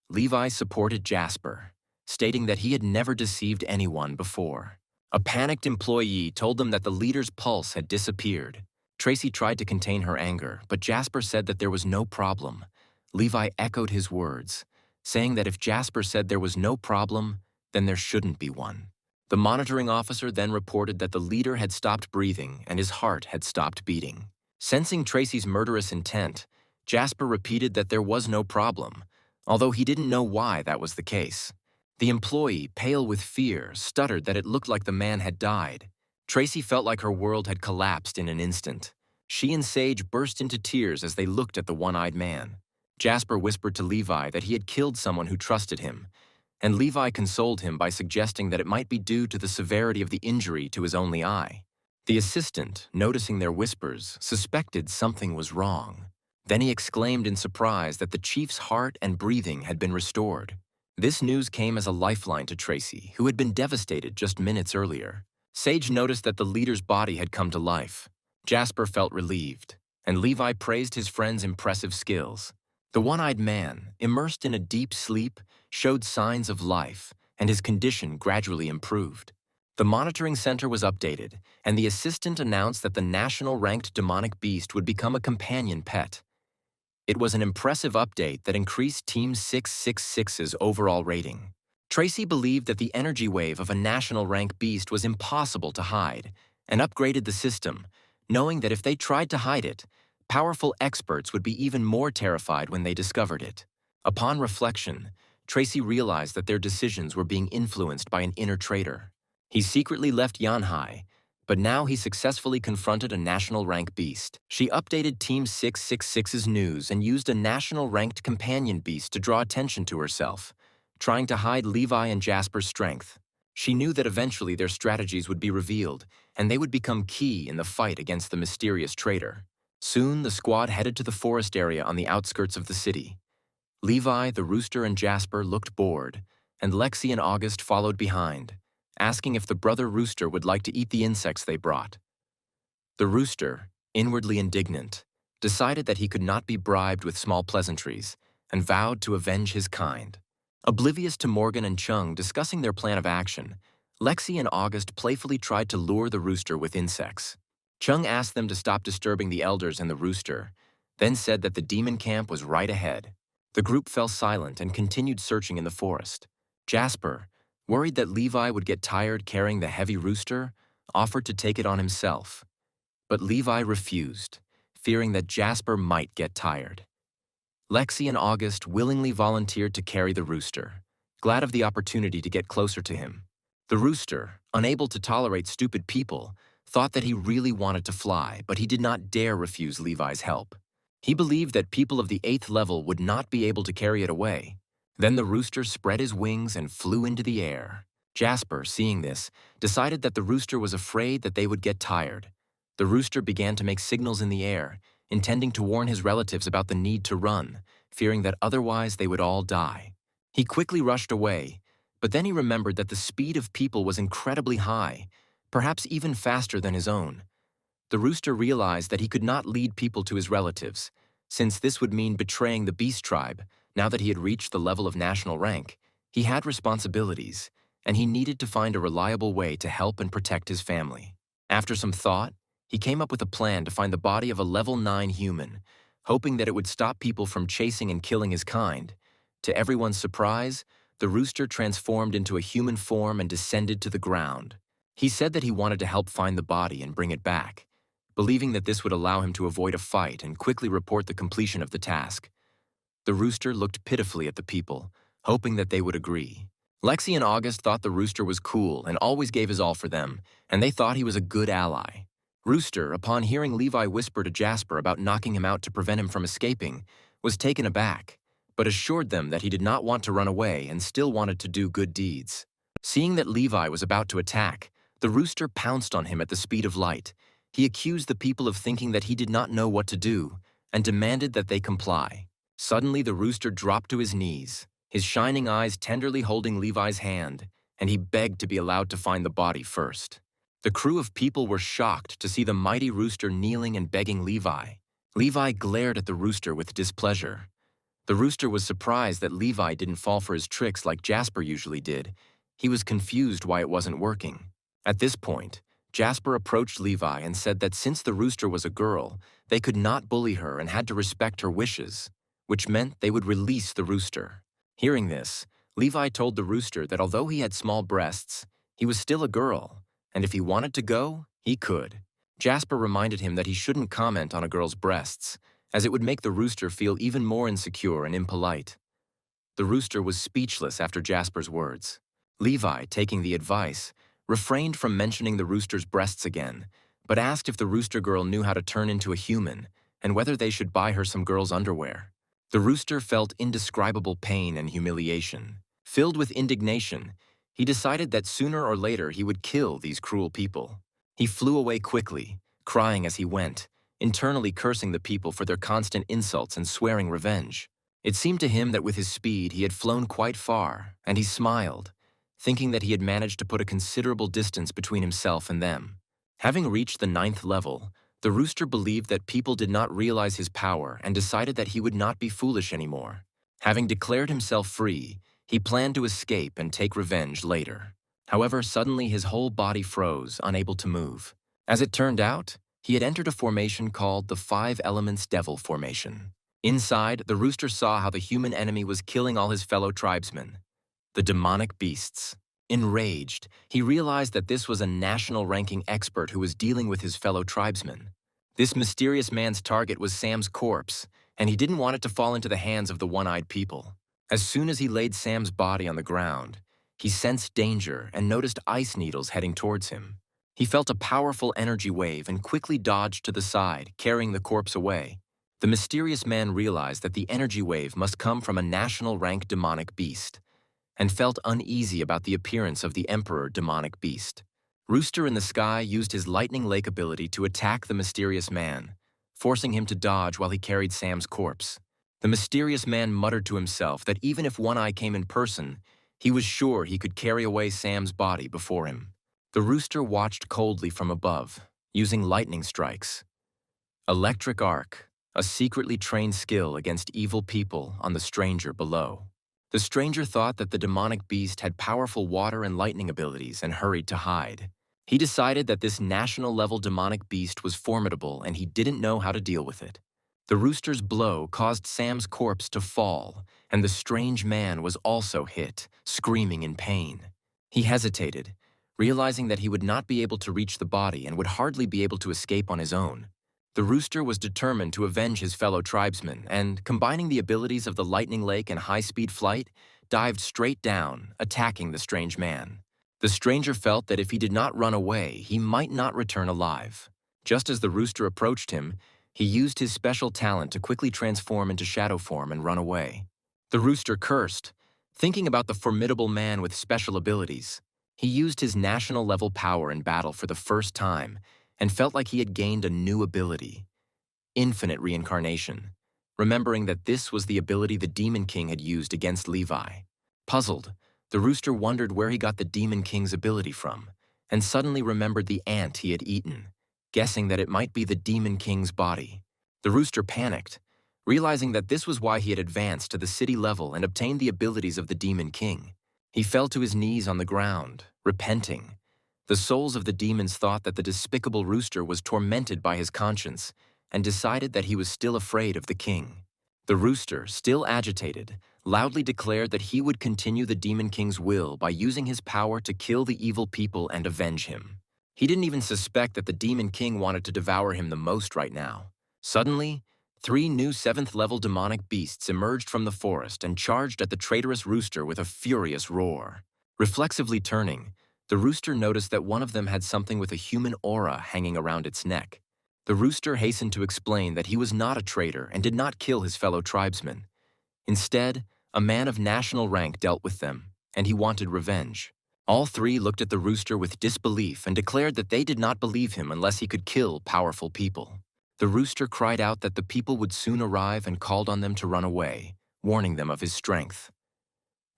Levi supported Jasper, stating that he had never deceived anyone before. A panicked employee told them that the leader's pulse had disappeared. Tracy tried to contain her anger, but Jasper said that there was no problem. Levi echoed his words, saying that if Jasper said there was no problem, then there shouldn't be one. The monitoring officer then reported that the leader had stopped breathing and his heart had stopped beating. Sensing Tracy's murderous intent, Jasper repeated that there was no problem, although he didn't know why that was the case. The employee, pale with fear, stuttered that it looked like the man had died. Tracy felt like her world had collapsed in an instant. She and Sage burst into tears as they looked at the one-eyed man. Jasper whispered to Levi that he had killed someone who trusted him, and Levi consoled him by suggesting that it might be due to the severity of the injury to his only eye. The assistant, noticing their whispers, suspected something was wrong. Then he exclaimed in surprise that the chief's heart and breathing had been restored. This news came as a lifeline to Tracy, who had been devastated just minutes earlier. Sage noticed that the leader's body had come to life. Jasper felt relieved, and Levi praised his friend's impressive skills. The one-eyed man, immersed in a deep sleep, showed signs of life, and his condition gradually improved. The monitoring center was updated, and the assistant announced that the national-ranked demonic beast would become a companion pet. It was an impressive update that increased Team 666's overall rating. Tracy believed that the energy wave of a national-rank beast was impossible to hide, and upgraded the system, knowing that if they tried to hide it, powerful experts would be even more terrified when they discovered it. Upon reflection, Tracy realized that their decisions were being influenced by an inner traitor. He secretly left Yanhai, but now he successfully confronted a national-rank beast. She updated Team 666's news and used a national-ranked companion beast to draw attention to herself, trying to hide Levi and Jasper's strength. She knew that eventually their strategies would be revealed, and they would become key in the fight against the mysterious traitor. Soon, the squad headed to the forest area on the outskirts of the city. Levi, the rooster, and Jasper looked bored, and Lexi and August followed behind, asking if the brother rooster would like to eat the insects they brought. The rooster, inwardly indignant, decided that he could not be bribed with small pleasantries, and vowed to avenge his kind. Oblivious to Morgan and Chung discussing their plan of action, Lexi and August playfully tried to lure the rooster with insects. Chung asked them to stop disturbing the elders and the rooster, then said that the demon camp was right ahead. The group fell silent and continued searching in the forest. Jasper, worried that Levi would get tired carrying the heavy rooster, offered to take it on himself. But Levi refused, fearing that Jasper might get tired. Lexi and August willingly volunteered to carry the rooster, glad of the opportunity to get closer to him. The rooster, unable to tolerate stupid people, thought that he really wanted to fly, but he did not dare refuse Levi's help. He believed that people of the 8th level would not be able to carry it away. Then the rooster spread his wings and flew into the air. Jasper, seeing this, decided that the rooster was afraid that they would get tired. The rooster began to make signals in the air, intending to warn his relatives about the need to run, fearing that otherwise they would all die. He quickly rushed away, but then he remembered that the speed of people was incredibly high, perhaps even faster than his own. The rooster realized that he could not lead people to his relatives, since this would mean betraying the beast tribe. Now that he had reached the level of national rank, he had responsibilities, and he needed to find a reliable way to help and protect his family. After some thought, he came up with a plan to find the body of a level 9 human, hoping that it would stop people from chasing and killing his kind. To everyone's surprise, the rooster transformed into a human form and descended to the ground. He said that he wanted to help find the body and bring it back, believing that this would allow him to avoid a fight and quickly report the completion of the task. The rooster looked pitifully at the people, hoping that they would agree. Lexi and August thought the rooster was cool and always gave his all for them, and they thought he was a good ally. Rooster, upon hearing Levi whisper to Jasper about knocking him out to prevent him from escaping, was taken aback, but assured them that he did not want to run away and still wanted to do good deeds. Seeing that Levi was about to attack, the rooster pounced on him at the speed of light. He accused the people of thinking that he did not know what to do and demanded that they comply. Suddenly, the rooster dropped to his knees, his shining eyes tenderly holding Levi's hand, and he begged to be allowed to find the body first. The crew of people were shocked to see the mighty rooster kneeling and begging Levi. Levi glared at the rooster with displeasure. The rooster was surprised that Levi didn't fall for his tricks like Jasper usually did. He was confused why it wasn't working. At this point, Jasper approached Levi and said that since the rooster was a girl, they could not bully her and had to respect her wishes, which meant they would release the rooster. Hearing this, Levi told the rooster that although he had small breasts, he was still a girl, and if he wanted to go, he could. Jasper reminded him that he shouldn't comment on a girl's breasts, as it would make the rooster feel even more insecure and impolite. The rooster was speechless after Jasper's words. Levi, taking the advice, refrained from mentioning the rooster's breasts again, but asked if the rooster girl knew how to turn into a human and whether they should buy her some girl's underwear. The rooster felt indescribable pain and humiliation. Filled with indignation, he decided that sooner or later he would kill these cruel people. He flew away quickly, crying as he went, internally cursing the people for their constant insults and swearing revenge. It seemed to him that with his speed he had flown quite far, and he smiled, thinking that he had managed to put a considerable distance between himself and them. Having reached the 9th level, the rooster believed that people did not realize his power and decided that he would not be foolish anymore. Having declared himself free, he planned to escape and take revenge later. However, suddenly his whole body froze, unable to move. As it turned out, he had entered a formation called the 5 Elements Devil Formation. Inside, the rooster saw how the human enemy was killing all his fellow tribesmen, the demonic beasts. Enraged, he realized that this was a national-ranking expert who was dealing with his fellow tribesmen. This mysterious man's target was Sam's corpse, and he didn't want it to fall into the hands of the one-eyed people. As soon as he laid Sam's body on the ground, he sensed danger and noticed ice needles heading towards him. He felt a powerful energy wave and quickly dodged to the side, carrying the corpse away. The mysterious man realized that the energy wave must come from a national-rank demonic beast, and felt uneasy about the appearance of the Emperor demonic beast. Rooster in the Sky used his lightning lake ability to attack the mysterious man, forcing him to dodge while he carried Sam's corpse. The mysterious man muttered to himself that even if One Eye came in person, he was sure he could carry away Sam's body before him. The rooster watched coldly from above, using lightning strikes. Electric arc, a secretly trained skill against evil people on the stranger below. The stranger thought that the demonic beast had powerful water and lightning abilities and hurried to hide. He decided that this national-level demonic beast was formidable and he didn't know how to deal with it. The rooster's blow caused Sam's corpse to fall, and the strange man was also hit, screaming in pain. He hesitated, realizing that he would not be able to reach the body and would hardly be able to escape on his own. The rooster was determined to avenge his fellow tribesmen and, combining the abilities of the lightning lake and high-speed flight, dived straight down, attacking the strange man. The stranger felt that if he did not run away, he might not return alive. Just as the rooster approached him, he used his special talent to quickly transform into shadow form and run away. The rooster cursed, thinking about the formidable man with special abilities. He used his national-level power in battle for the first time and felt like he had gained a new ability, infinite reincarnation, remembering that this was the ability the Demon King had used against Levi. Puzzled, the rooster wondered where he got the Demon King's ability from, and suddenly remembered the ant he had eaten, guessing that it might be the Demon King's body. The rooster panicked, realizing that this was why he had advanced to the city level and obtained the abilities of the Demon King. He fell to his knees on the ground, repenting. The souls of the demons thought that the despicable rooster was tormented by his conscience, and decided that he was still afraid of the king. The rooster, still agitated, loudly declared that he would continue the Demon King's will by using his power to kill the evil people and avenge him. He didn't even suspect that the Demon King wanted to devour him the most right now. Suddenly, 3 new 7th-level demonic beasts emerged from the forest and charged at the traitorous rooster with a furious roar. Reflexively turning, the rooster noticed that one of them had something with a human aura hanging around its neck. The rooster hastened to explain that he was not a traitor and did not kill his fellow tribesmen. Instead, a man of national rank dealt with them, and he wanted revenge. All 3 looked at the rooster with disbelief and declared that they did not believe him unless he could kill powerful people. The rooster cried out that the people would soon arrive and called on them to run away, warning them of his strength.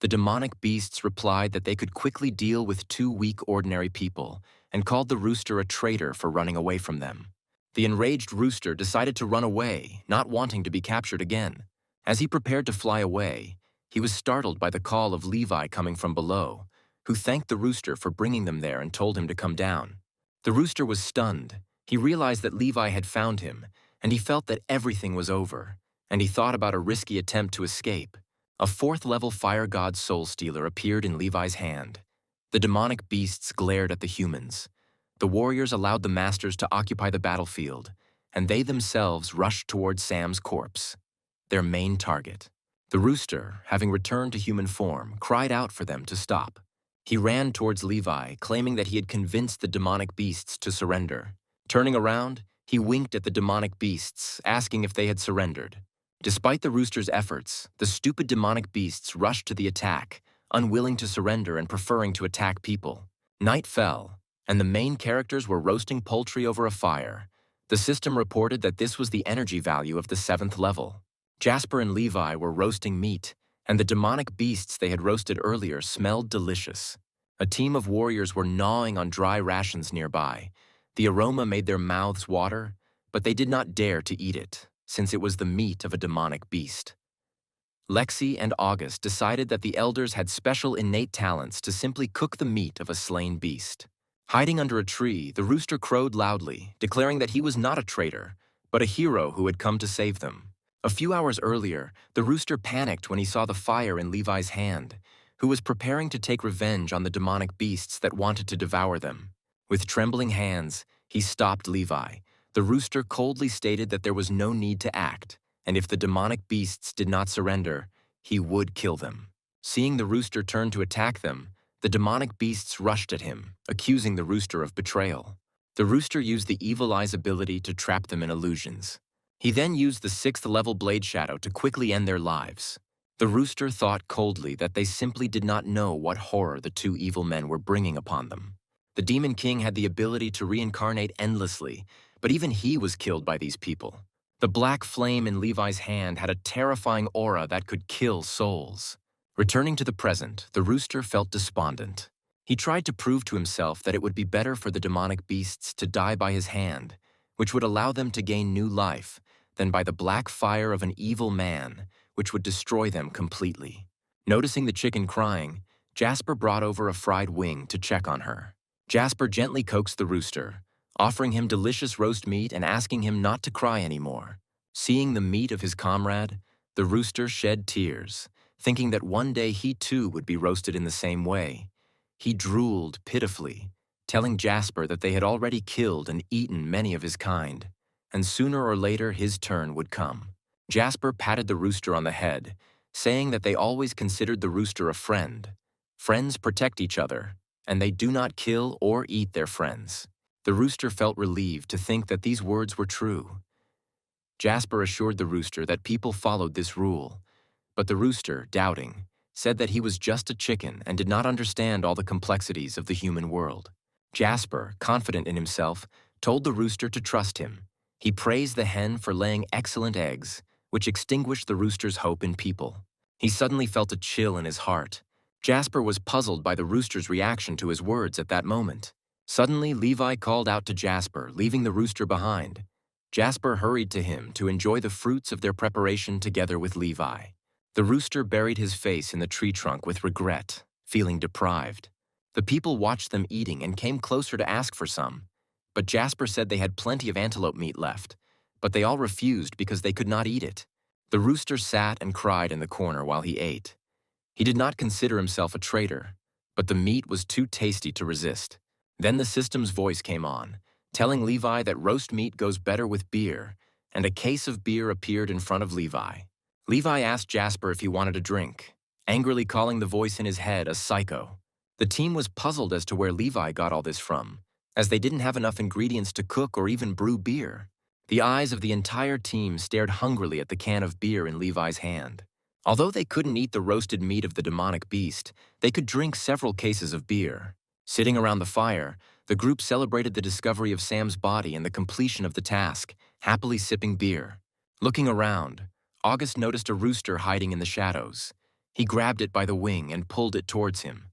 The demonic beasts replied that they could quickly deal with 2 weak ordinary people and called the rooster a traitor for running away from them. The enraged rooster decided to run away, not wanting to be captured again. As he prepared to fly away, he was startled by the call of Levi coming from below, who thanked the rooster for bringing them there and told him to come down. The rooster was stunned. He realized that Levi had found him, and he felt that everything was over, and he thought about a risky attempt to escape. A 4th-level fire god soul stealer appeared in Levi's hand. The demonic beasts glared at the humans. The warriors allowed the masters to occupy the battlefield, and they themselves rushed toward Sam's corpse, their main target. The rooster, having returned to human form, cried out for them to stop. He ran towards Levi, claiming that he had convinced the demonic beasts to surrender. Turning around, he winked at the demonic beasts, asking if they had surrendered. Despite the rooster's efforts, the stupid demonic beasts rushed to the attack, unwilling to surrender and preferring to attack people. Night fell, and the main characters were roasting poultry over a fire. The system reported that this was the energy value of the 7th level. Jasper and Levi were roasting meat, and the demonic beasts they had roasted earlier smelled delicious. A team of warriors were gnawing on dry rations nearby. The aroma made their mouths water, but they did not dare to eat it, since it was the meat of a demonic beast. Lexi and August decided that the elders had special innate talents to simply cook the meat of a slain beast. Hiding under a tree, the rooster crowed loudly, declaring that he was not a traitor, but a hero who had come to save them. A few hours earlier, the rooster panicked when he saw the fire in Levi's hand, who was preparing to take revenge on the demonic beasts that wanted to devour them. With trembling hands, he stopped Levi. The rooster coldly stated that there was no need to act, and if the demonic beasts did not surrender, he would kill them. Seeing the rooster turn to attack them, the demonic beasts rushed at him, accusing the rooster of betrayal. The rooster used the Evil Eye's ability to trap them in illusions. He then used the 6th-level Blade Shadow to quickly end their lives. The rooster thought coldly that they simply did not know what horror the 2 evil men were bringing upon them. The Demon King had the ability to reincarnate endlessly, but even he was killed by these people. The black flame in Levi's hand had a terrifying aura that could kill souls. Returning to the present, the rooster felt despondent. He tried to prove to himself that it would be better for the demonic beasts to die by his hand, which would allow them to gain new life, than by the black fire of an evil man, which would destroy them completely. Noticing the chicken crying, Jasper brought over a fried wing to check on her. Jasper gently coaxed the rooster, offering him delicious roast meat and asking him not to cry anymore. Seeing the meat of his comrade, the rooster shed tears, thinking that one day he too would be roasted in the same way. He drooled pitifully, telling Jasper that they had already killed and eaten many of his kind, and sooner or later his turn would come. Jasper patted the rooster on the head, saying that they always considered the rooster a friend. Friends protect each other, and they do not kill or eat their friends. The rooster felt relieved to think that these words were true. Jasper assured the rooster that people followed this rule, but the rooster, doubting, said that he was just a chicken and did not understand all the complexities of the human world. Jasper, confident in himself, told the rooster to trust him. He praised the hen for laying excellent eggs, which extinguished the rooster's hope in people. He suddenly felt a chill in his heart. Jasper was puzzled by the rooster's reaction to his words at that moment. Suddenly, Levi called out to Jasper, leaving the rooster behind. Jasper hurried to him to enjoy the fruits of their preparation together with Levi. The rooster buried his face in the tree trunk with regret, feeling deprived. The people watched them eating and came closer to ask for some, but Jasper said they had plenty of antelope meat left. but they all refused because they could not eat it. The rooster sat and cried in the corner while he ate. He did not consider himself a traitor, but the meat was too tasty to resist. Then the system's voice came on, telling Levi that roast meat goes better with beer, and a case of beer appeared in front of Levi. Levi asked Jasper if he wanted a drink, angrily calling the voice in his head a psycho. The team was puzzled as to where Levi got all this from, as they didn't have enough ingredients to cook or even brew beer. The eyes of the entire team stared hungrily at the can of beer in Levi's hand. Although they couldn't eat the roasted meat of the demonic beast, they could drink several cases of beer. Sitting around the fire, the group celebrated the discovery of Sam's body and the completion of the task, happily sipping beer. Looking around, August noticed a rooster hiding in the shadows. He grabbed it by the wing and pulled it towards him.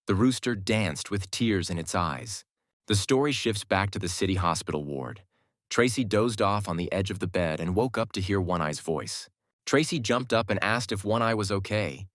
The rooster danced with tears in its eyes. The story shifts back to the city hospital ward. Tracy dozed off on the edge of the bed and woke up to hear One Eye's voice. Tracy jumped up and asked if One Eye was okay.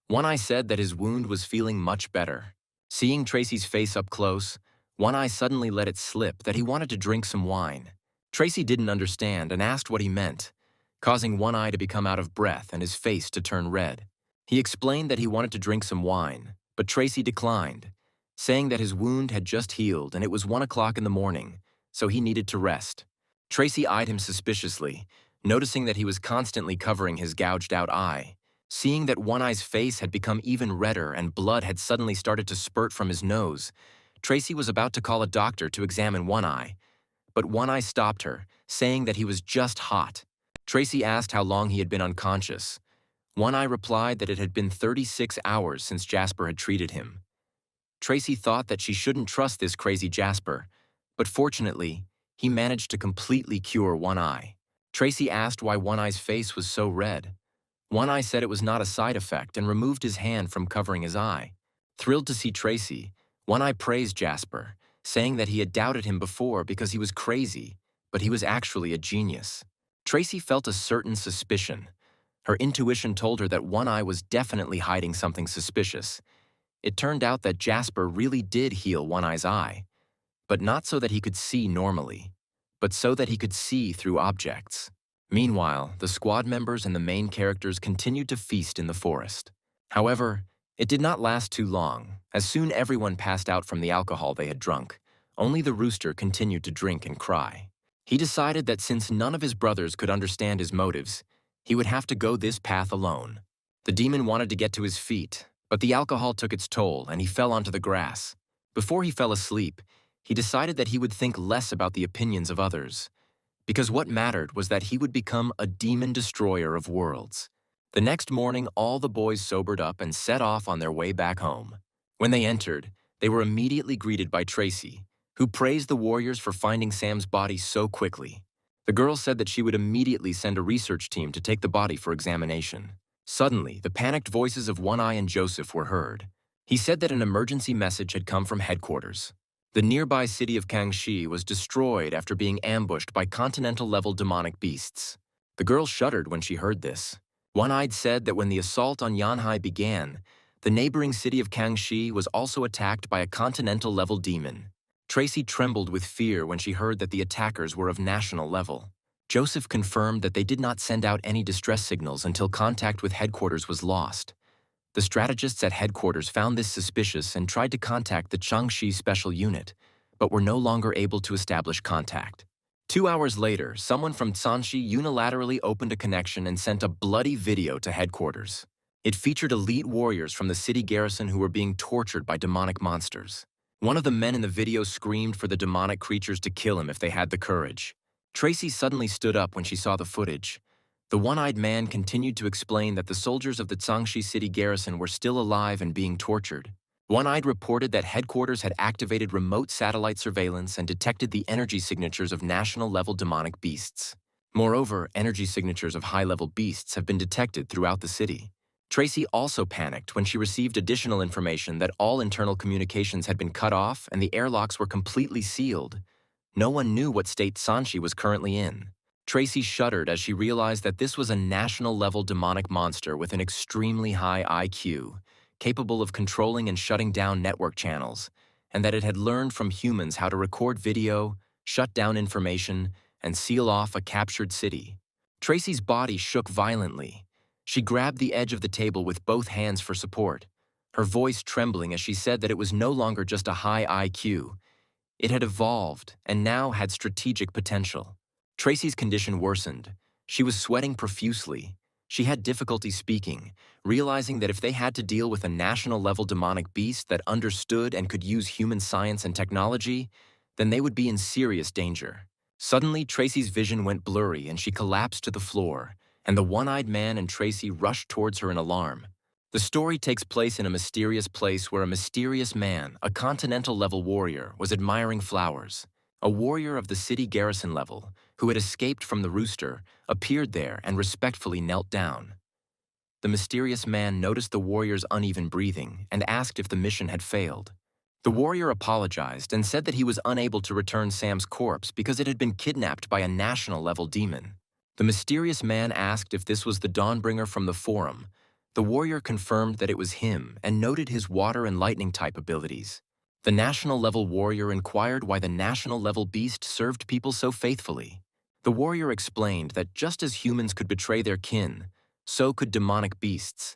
One Eye said that his wound was feeling much better. Seeing Tracy's face up close, One Eye suddenly let it slip that he wanted to drink some wine. Tracy didn't understand and asked what he meant, causing One Eye to become out of breath and his face to turn red. He explained that he wanted to drink some wine, but Tracy declined, saying that his wound had just healed and it was 1 o'clock in the morning, so he needed to rest. Tracy eyed him suspiciously, noticing that he was constantly covering his gouged-out eye. Seeing that One Eye's face had become even redder and blood had suddenly started to spurt from his nose, Tracy was about to call a doctor to examine One Eye, but One Eye stopped her, saying that he was just hot. Tracy asked how long he had been unconscious. One Eye replied that it had been 36 hours since Jasper had treated him. Tracy thought that she shouldn't trust this crazy Jasper, but fortunately, he managed to completely cure One Eye. Tracy asked why One Eye's face was so red. One Eye said it was not a side effect and removed his hand from covering his eye. Thrilled to see Tracy, One Eye praised Jasper, saying that he had doubted him before because he was crazy, but he was actually a genius. Tracy felt a certain suspicion. Her intuition told her that One Eye was definitely hiding something suspicious. It turned out that Jasper really did heal One Eye's eye, but not so that he could see normally, but so that he could see through objects. Meanwhile, the squad members and the main characters continued to feast in the forest. However, it did not last too long, as soon everyone passed out from the alcohol they had drunk. Only the rooster continued to drink and cry. He decided that since none of his brothers could understand his motives, he would have to go this path alone. The demon wanted to get to his feet, but the alcohol took its toll and he fell onto the grass. Before he fell asleep, he decided that he would think less about the opinions of others, because what mattered was that he would become a demon destroyer of worlds. The next morning, all the boys sobered up and set off on their way back home. When they entered, they were immediately greeted by Tracy, who praised the warriors for finding Sam's body so quickly. The girl said that she would immediately send a research team to take the body for examination. Suddenly, the panicked voices of One Eye and Joseph were heard. He said that an emergency message had come from headquarters. The nearby city of Kangxi was destroyed after being ambushed by continental-level demonic beasts. The girl shuddered when she heard this. One-Eyed said that when the assault on Yanhai began, the neighboring city of Kangxi was also attacked by a continental-level demon. Tracy trembled with fear when she heard that the attackers were of national level. Joseph confirmed that they did not send out any distress signals until contact with headquarters was lost. The strategists at headquarters found this suspicious and tried to contact the Changxi Special Unit, but were no longer able to establish contact. 2 hours later, someone from Sanxi unilaterally opened a connection and sent a bloody video to headquarters. It featured elite warriors from the city garrison who were being tortured by demonic monsters. One of the men in the video screamed for the demonic creatures to kill him if they had the courage. Tracy suddenly stood up when she saw the footage. The one-eyed man continued to explain that the soldiers of the Changxi city garrison were still alive and being tortured. One-eyed reported that headquarters had activated remote satellite surveillance and detected the energy signatures of national-level demonic beasts. Moreover, energy signatures of high-level beasts have been detected throughout the city. Tracy also panicked when she received additional information that all internal communications had been cut off and the airlocks were completely sealed. No one knew what state Sanxi was currently in. Tracy shuddered as she realized that this was a national-level demonic monster with an extremely high IQ, capable of controlling and shutting down network channels, and that it had learned from humans how to record video, shut down information, and seal off a captured city. Tracy's body shook violently. She grabbed the edge of the table with both hands for support, her voice trembling as she said that it was no longer just a high IQ. It had evolved and now had strategic potential. Tracy's condition worsened. She was sweating profusely. She had difficulty speaking, realizing that if they had to deal with a national-level demonic beast that understood and could use human science and technology, then they would be in serious danger. Suddenly, Tracy's vision went blurry and she collapsed to the floor, and the one-eyed man and Tracy rushed towards her in alarm. The story takes place in a mysterious place where a mysterious man, a continental-level warrior, was admiring flowers. A warrior of the city garrison level, who had escaped from the rooster, appeared there and respectfully knelt down. The mysterious man noticed the warrior's uneven breathing and asked if the mission had failed. The warrior apologized and said that he was unable to return Sam's corpse because it had been kidnapped by a national-level demon. The mysterious man asked if this was the Dawnbringer from the forum. The warrior confirmed that it was him and noted his water and lightning type abilities. The national-level warrior inquired why the national-level beast served people so faithfully. The warrior explained that just as humans could betray their kin, so could demonic beasts.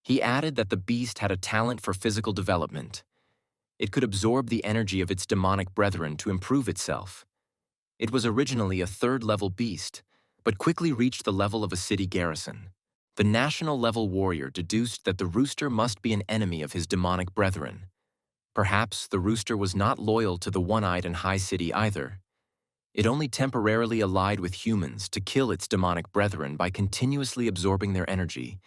He added that the beast had a talent for physical development. It could absorb the energy of its demonic brethren to improve itself. It was originally a third-level beast, but quickly reached the level of a city garrison. The national-level warrior deduced that the rooster must be an enemy of his demonic brethren. Perhaps the rooster was not loyal to the one-eyed and high city either. It only temporarily allied with humans to kill its demonic brethren by continuously absorbing their energy.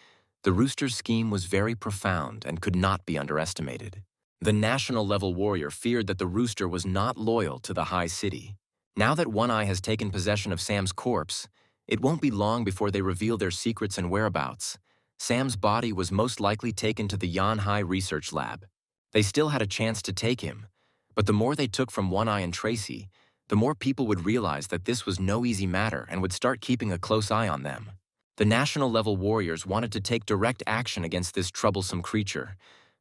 The rooster's scheme was very profound and could not be underestimated. The national-level warrior feared that the rooster was not loyal to the high city. Now that One Eye has taken possession of Sam's corpse, it won't be long before they reveal their secrets and whereabouts. Sam's body was most likely taken to the Yanhai research lab. They still had a chance to take him, but the more they took from One Eye and Tracy, the more people would realize that this was no easy matter and would start keeping a close eye on them. The national-level warriors wanted to take direct action against this troublesome creature,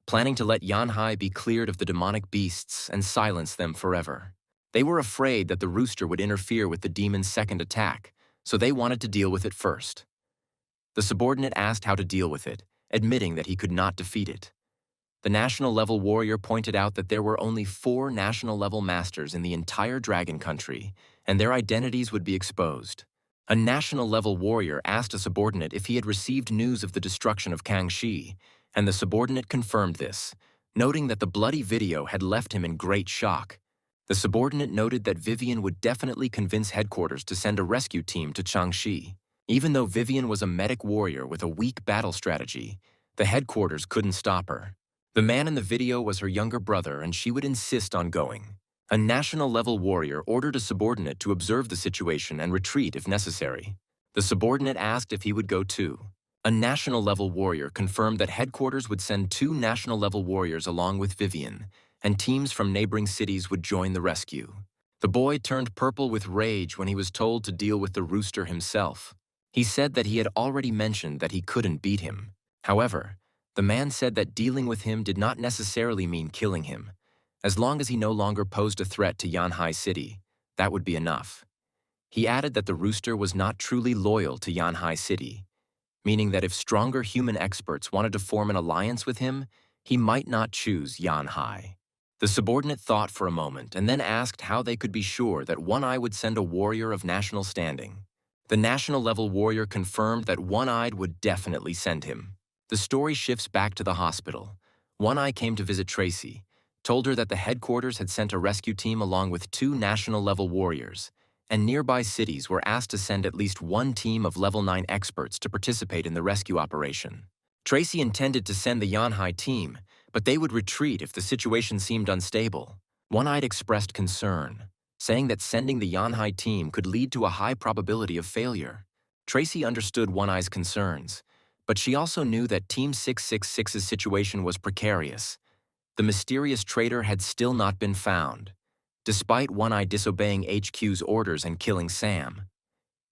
planning to let Yanhai be cleared of the demonic beasts and silence them forever. They were afraid that the rooster would interfere with the demon's second attack, so they wanted to deal with it first. The subordinate asked how to deal with it, admitting that he could not defeat it. The national-level warrior pointed out that there were only 4 national-level masters in the entire dragon country, and their identities would be exposed. A national-level warrior asked a subordinate if he had received news of the destruction of Kangxi, and the subordinate confirmed this, noting that the bloody video had left him in great shock. The subordinate noted that Vivian would definitely convince headquarters to send a rescue team to Changxi. Even though Vivian was a medic warrior with a weak battle strategy, the headquarters couldn't stop her. The man in the video was her younger brother, and she would insist on going. A national-level warrior ordered a subordinate to observe the situation and retreat if necessary. The subordinate asked if he would go too. A national-level warrior confirmed that headquarters would send 2 national-level warriors along with Vivian, and teams from neighboring cities would join the rescue. The boy turned purple with rage when he was told to deal with the rooster himself. He said that he had already mentioned that he couldn't beat him. However, the man said that dealing with him did not necessarily mean killing him. As long as he no longer posed a threat to Yanhai City, that would be enough. He added that the rooster was not truly loyal to Yanhai City, meaning that if stronger human experts wanted to form an alliance with him, he might not choose Yanhai. The subordinate thought for a moment and then asked how they could be sure that One Eye would send a warrior of national standing. The national-level warrior confirmed that One Eye would definitely send him. The story shifts back to the hospital. One Eye came to visit Tracy, told her that the headquarters had sent a rescue team along with 2 national-level warriors, and nearby cities were asked to send at least 1 team of level 9 experts to participate in the rescue operation. Tracy intended to send the Yanhai team, but they would retreat if the situation seemed unstable. One Eye expressed concern, saying that sending the Yanhai team could lead to a high probability of failure. Tracy understood One Eye's concerns, but she also knew that Team 666's situation was precarious. The mysterious traitor had still not been found, despite One Eye disobeying HQ's orders and killing Sam.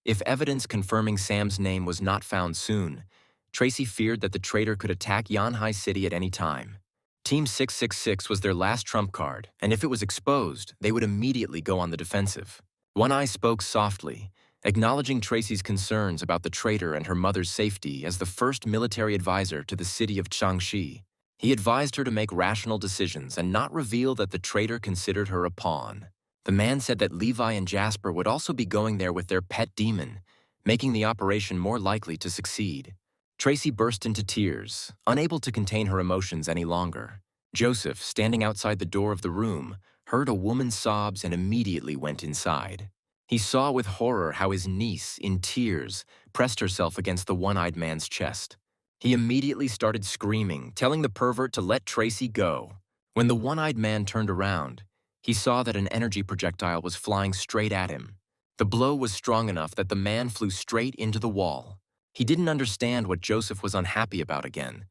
If evidence confirming Sam's name was not found soon, Tracy feared that the traitor could attack Yanhai City at any time. Team 666 was their last trump card, and if it was exposed, they would immediately go on the defensive. One Eye spoke softly, acknowledging Tracy's concerns about the traitor and her mother's safety as the first military advisor to the city of Changxi. He advised her to make rational decisions and not reveal that the traitor considered her a pawn. The man said that Levi and Jasper would also be going there with their pet demon, making the operation more likely to succeed. Tracy burst into tears, unable to contain her emotions any longer. Joseph, standing outside the door of the room, heard a woman's sobs and immediately went inside. He saw with horror how his niece, in tears, pressed herself against the one-eyed man's chest. He immediately started screaming, telling the pervert to let Tracy go. When the one-eyed man turned around, he saw that an energy projectile was flying straight at him. The blow was strong enough that the man flew straight into the wall. He didn't understand what Joseph was unhappy about again,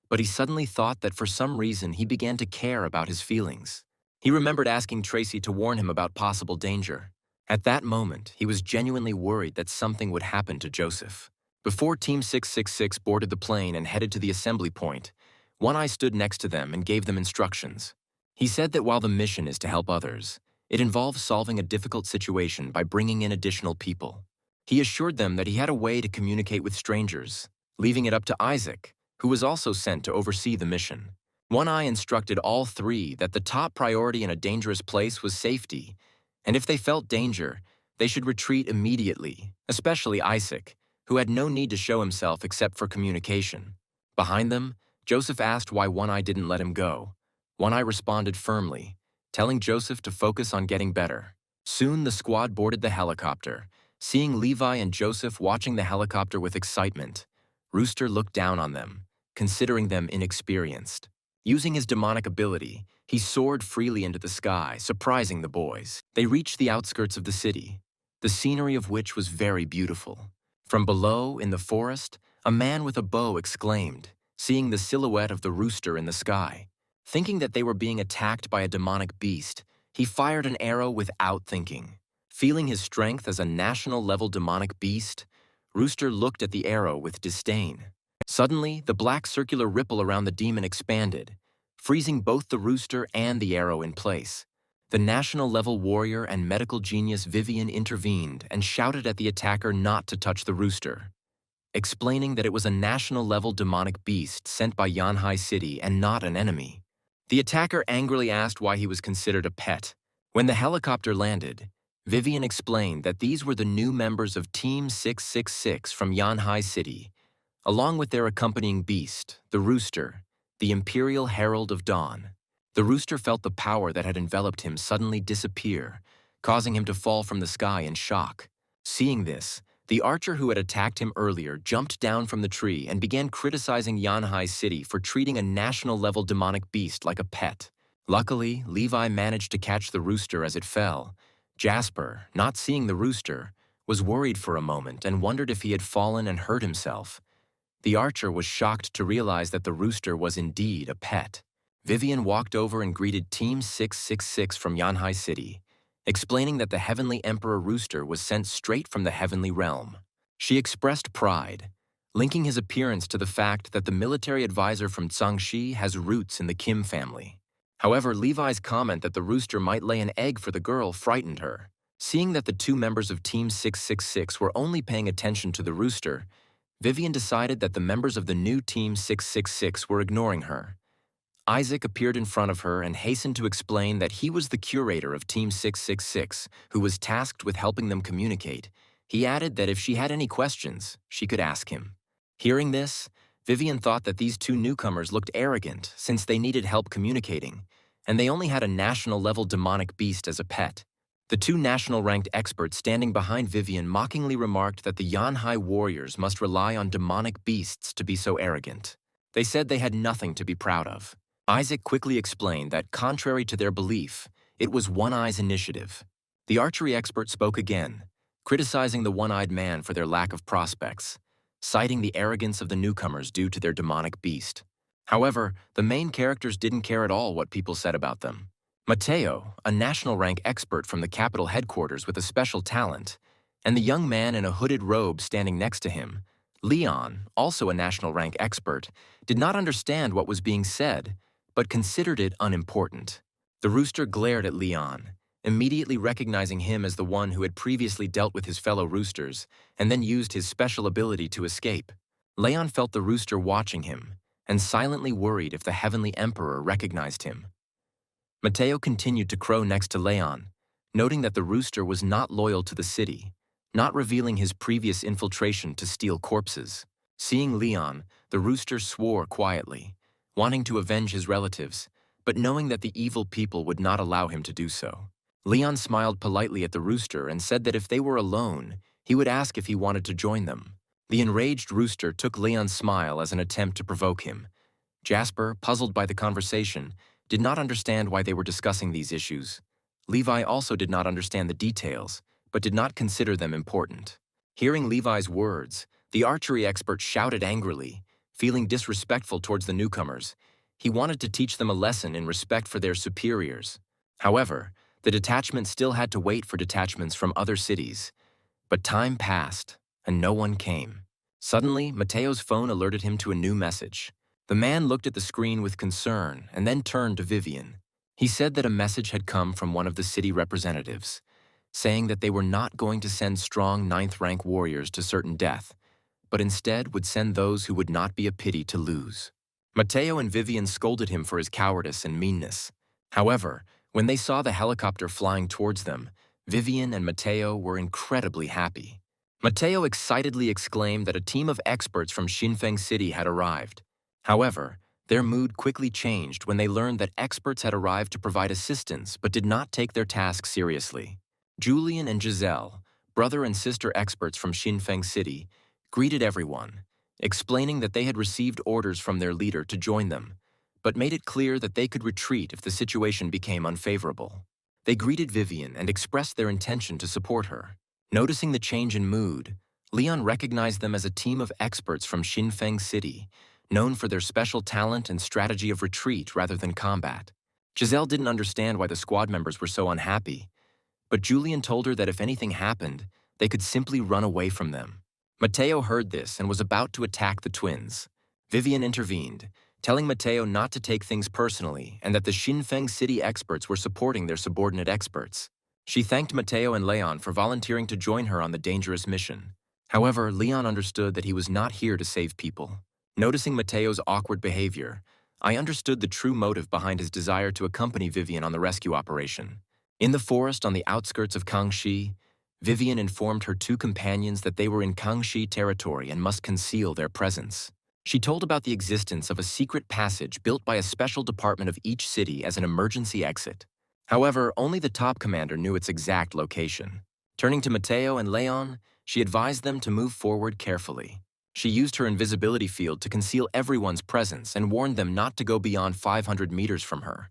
but he suddenly thought that for some reason he began to care about his feelings. He remembered asking Tracy to warn him about possible danger. At that moment, he was genuinely worried that something would happen to Joseph. Before Team 666 boarded the plane and headed to the assembly point, One Eye stood next to them and gave them instructions. He said that while the mission is to help others, it involves solving a difficult situation by bringing in additional people. He assured them that he had a way to communicate with strangers, leaving it up to Isaac, who was also sent to oversee the mission. One Eye instructed all three that the top priority in a dangerous place was safety, and if they felt danger, they should retreat immediately, especially Isaac, who had no need to show himself except for communication. Behind them, Joseph asked why One Eye didn't let him go. One Eye responded firmly, telling Joseph to focus on getting better. Soon the squad boarded the helicopter. Seeing Levi and Joseph watching the helicopter with excitement, Rooster looked down on them, considering them inexperienced. Using his demonic ability, he soared freely into the sky, surprising the boys. They reached the outskirts of the city, the scenery of which was very beautiful. From below, in the forest, a man with a bow exclaimed, seeing the silhouette of the rooster in the sky. Thinking that they were being attacked by a demonic beast, he fired an arrow without thinking. Feeling his strength as a national-level demonic beast, Rooster looked at the arrow with disdain. Suddenly, the black circular ripple around the demon expanded, freezing both the rooster and the arrow in place. The national-level warrior and medical genius Vivian intervened and shouted at the attacker not to touch the rooster, explaining that it was a national-level demonic beast sent by Yanhai City and not an enemy. The attacker angrily asked why he was considered a pet. When the helicopter landed, Vivian explained that these were the new members of Team 666 from Yanhai City, along with their accompanying beast, the rooster, the Imperial Herald of Dawn. The rooster felt the power that had enveloped him suddenly disappear, causing him to fall from the sky in shock. Seeing this, the archer who had attacked him earlier jumped down from the tree and began criticizing Yanhai City for treating a national-level demonic beast like a pet. Luckily, Levi managed to catch the rooster as it fell. Jasper, not seeing the rooster, was worried for a moment and wondered if he had fallen and hurt himself. The archer was shocked to realize that the rooster was indeed a pet. Vivian walked over and greeted Team 666 from Yanhai City, explaining that the Heavenly Emperor Rooster was sent straight from the Heavenly Realm. She expressed pride, linking his appearance to the fact that the military advisor from Zhangxi has roots in the Kim family. However, Levi's comment that the rooster might lay an egg for the girl frightened her. Seeing that the two members of Team 666 were only paying attention to the rooster, Vivian decided that the members of the new Team 666 were ignoring her. Isaac appeared in front of her and hastened to explain that he was the curator of Team 666, who was tasked with helping them communicate. He added that if she had any questions, she could ask him. Hearing this, Vivian thought that these two newcomers looked arrogant since they needed help communicating, and they only had a national-level demonic beast as a pet. The two national-ranked experts standing behind Vivian mockingly remarked that the Yanhai warriors must rely on demonic beasts to be so arrogant. They said they had nothing to be proud of. Isaac quickly explained that, contrary to their belief, it was One Eye's initiative. The archery expert spoke again, criticizing the one-eyed man for their lack of prospects, citing the arrogance of the newcomers due to their demonic beast. However, the main characters didn't care at all what people said about them. Mateo, a national rank expert from the capital headquarters with a special talent, and the young man in a hooded robe standing next to him, Leon, also a national rank expert, did not understand what was being said, but considered it unimportant. The rooster glared at Leon, immediately recognizing him as the one who had previously dealt with his fellow roosters and then used his special ability to escape. Leon felt the rooster watching him and silently worried if the Heavenly Emperor recognized him. Mateo continued to crow next to Leon, noting that the rooster was not loyal to the city, not revealing his previous infiltration to steal corpses. Seeing Leon, the rooster swore quietly, wanting to avenge his relatives, but knowing that the evil people would not allow him to do so. Leon smiled politely at the rooster and said that if they were alone, he would ask if he wanted to join them. The enraged rooster took Leon's smile as an attempt to provoke him. Jasper, puzzled by the conversation, did not understand why they were discussing these issues. Levi also did not understand the details, but did not consider them important. Hearing Levi's words, the archery expert shouted angrily, feeling disrespectful towards the newcomers. He wanted to teach them a lesson in respect for their superiors. However, the detachment still had to wait for detachments from other cities. But time passed, and no one came. Suddenly, Mateo's phone alerted him to a new message. The man looked at the screen with concern and then turned to Vivian. He said that a message had come from one of the city representatives, saying that they were not going to send strong 9th-rank warriors to certain death, but instead would send those who would not be a pity to lose. Mateo and Vivian scolded him for his cowardice and meanness. However, when they saw the helicopter flying towards them, Vivian and Mateo were incredibly happy. Mateo excitedly exclaimed that a team of experts from Xinfeng City had arrived. However, their mood quickly changed when they learned that experts had arrived to provide assistance but did not take their task seriously. Julian and Giselle, brother and sister experts from Xinfeng City, greeted everyone, explaining that they had received orders from their leader to join them, but made it clear that they could retreat if the situation became unfavorable. They greeted Vivian and expressed their intention to support her. Noticing the change in mood, Leon recognized them as a team of experts from Xinfeng City, known for their special talent and strategy of retreat rather than combat. Giselle didn't understand why the squad members were so unhappy, but Julian told her that if anything happened, they could simply run away from them. Mateo heard this and was about to attack the twins. Vivian intervened, telling Mateo not to take things personally and that the Xinfeng City experts were supporting their subordinate experts. She thanked Mateo and Leon for volunteering to join her on the dangerous mission. However, Leon understood that he was not here to save people. Noticing Mateo's awkward behavior, I understood the true motive behind his desire to accompany Vivian on the rescue operation. In the forest on the outskirts of Kangxi, Vivian informed her two companions that they were in Kangxi territory and must conceal their presence. She told about the existence of a secret passage built by a special department of each city as an emergency exit. However, only the top commander knew its exact location. Turning to Mateo and Leon, she advised them to move forward carefully. She used her invisibility field to conceal everyone's presence and warned them not to go beyond 500 meters from her,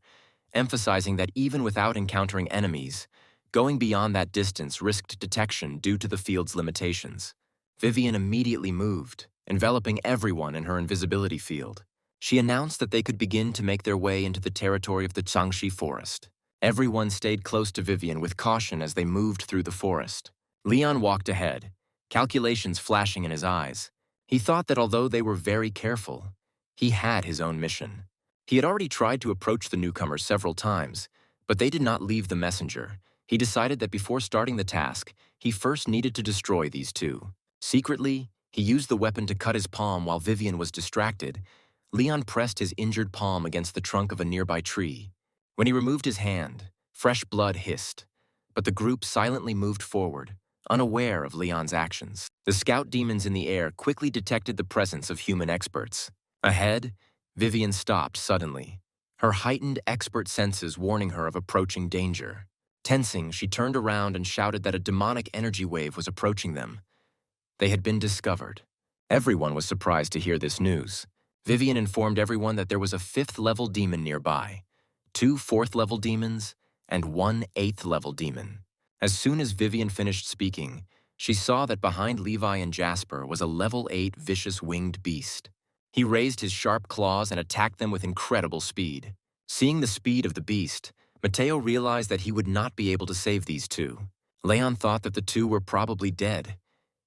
emphasizing that even without encountering enemies, going beyond that distance risked detection due to the field's limitations. Vivian immediately moved, enveloping everyone in her invisibility field. She announced that they could begin to make their way into the territory of the Changxi forest. Everyone stayed close to Vivian with caution as they moved through the forest. Leon walked ahead, calculations flashing in his eyes. He thought that although they were very careful, he had his own mission. He had already tried to approach the newcomers several times, but they did not leave the messenger. He decided that before starting the task, he first needed to destroy these two. Secretly, he used the weapon to cut his palm while Vivian was distracted. Leon pressed his injured palm against the trunk of a nearby tree. When he removed his hand, fresh blood hissed, but the group silently moved forward, unaware of Leon's actions. The scout demons in the air quickly detected the presence of human experts. Ahead, Vivian stopped suddenly, her heightened expert senses warning her of approaching danger. Tensing, she turned around and shouted that a demonic energy wave was approaching them. They had been discovered. Everyone was surprised to hear this news. Vivian informed everyone that there was a 5th-level demon nearby, 2 4th-level demons, and 1 8th-level demon. As soon as Vivian finished speaking, she saw that behind Levi and Jasper was a level 8 vicious winged beast. He raised his sharp claws and attacked them with incredible speed. Seeing the speed of the beast, Mateo realized that he would not be able to save these two. Leon thought that the two were probably dead.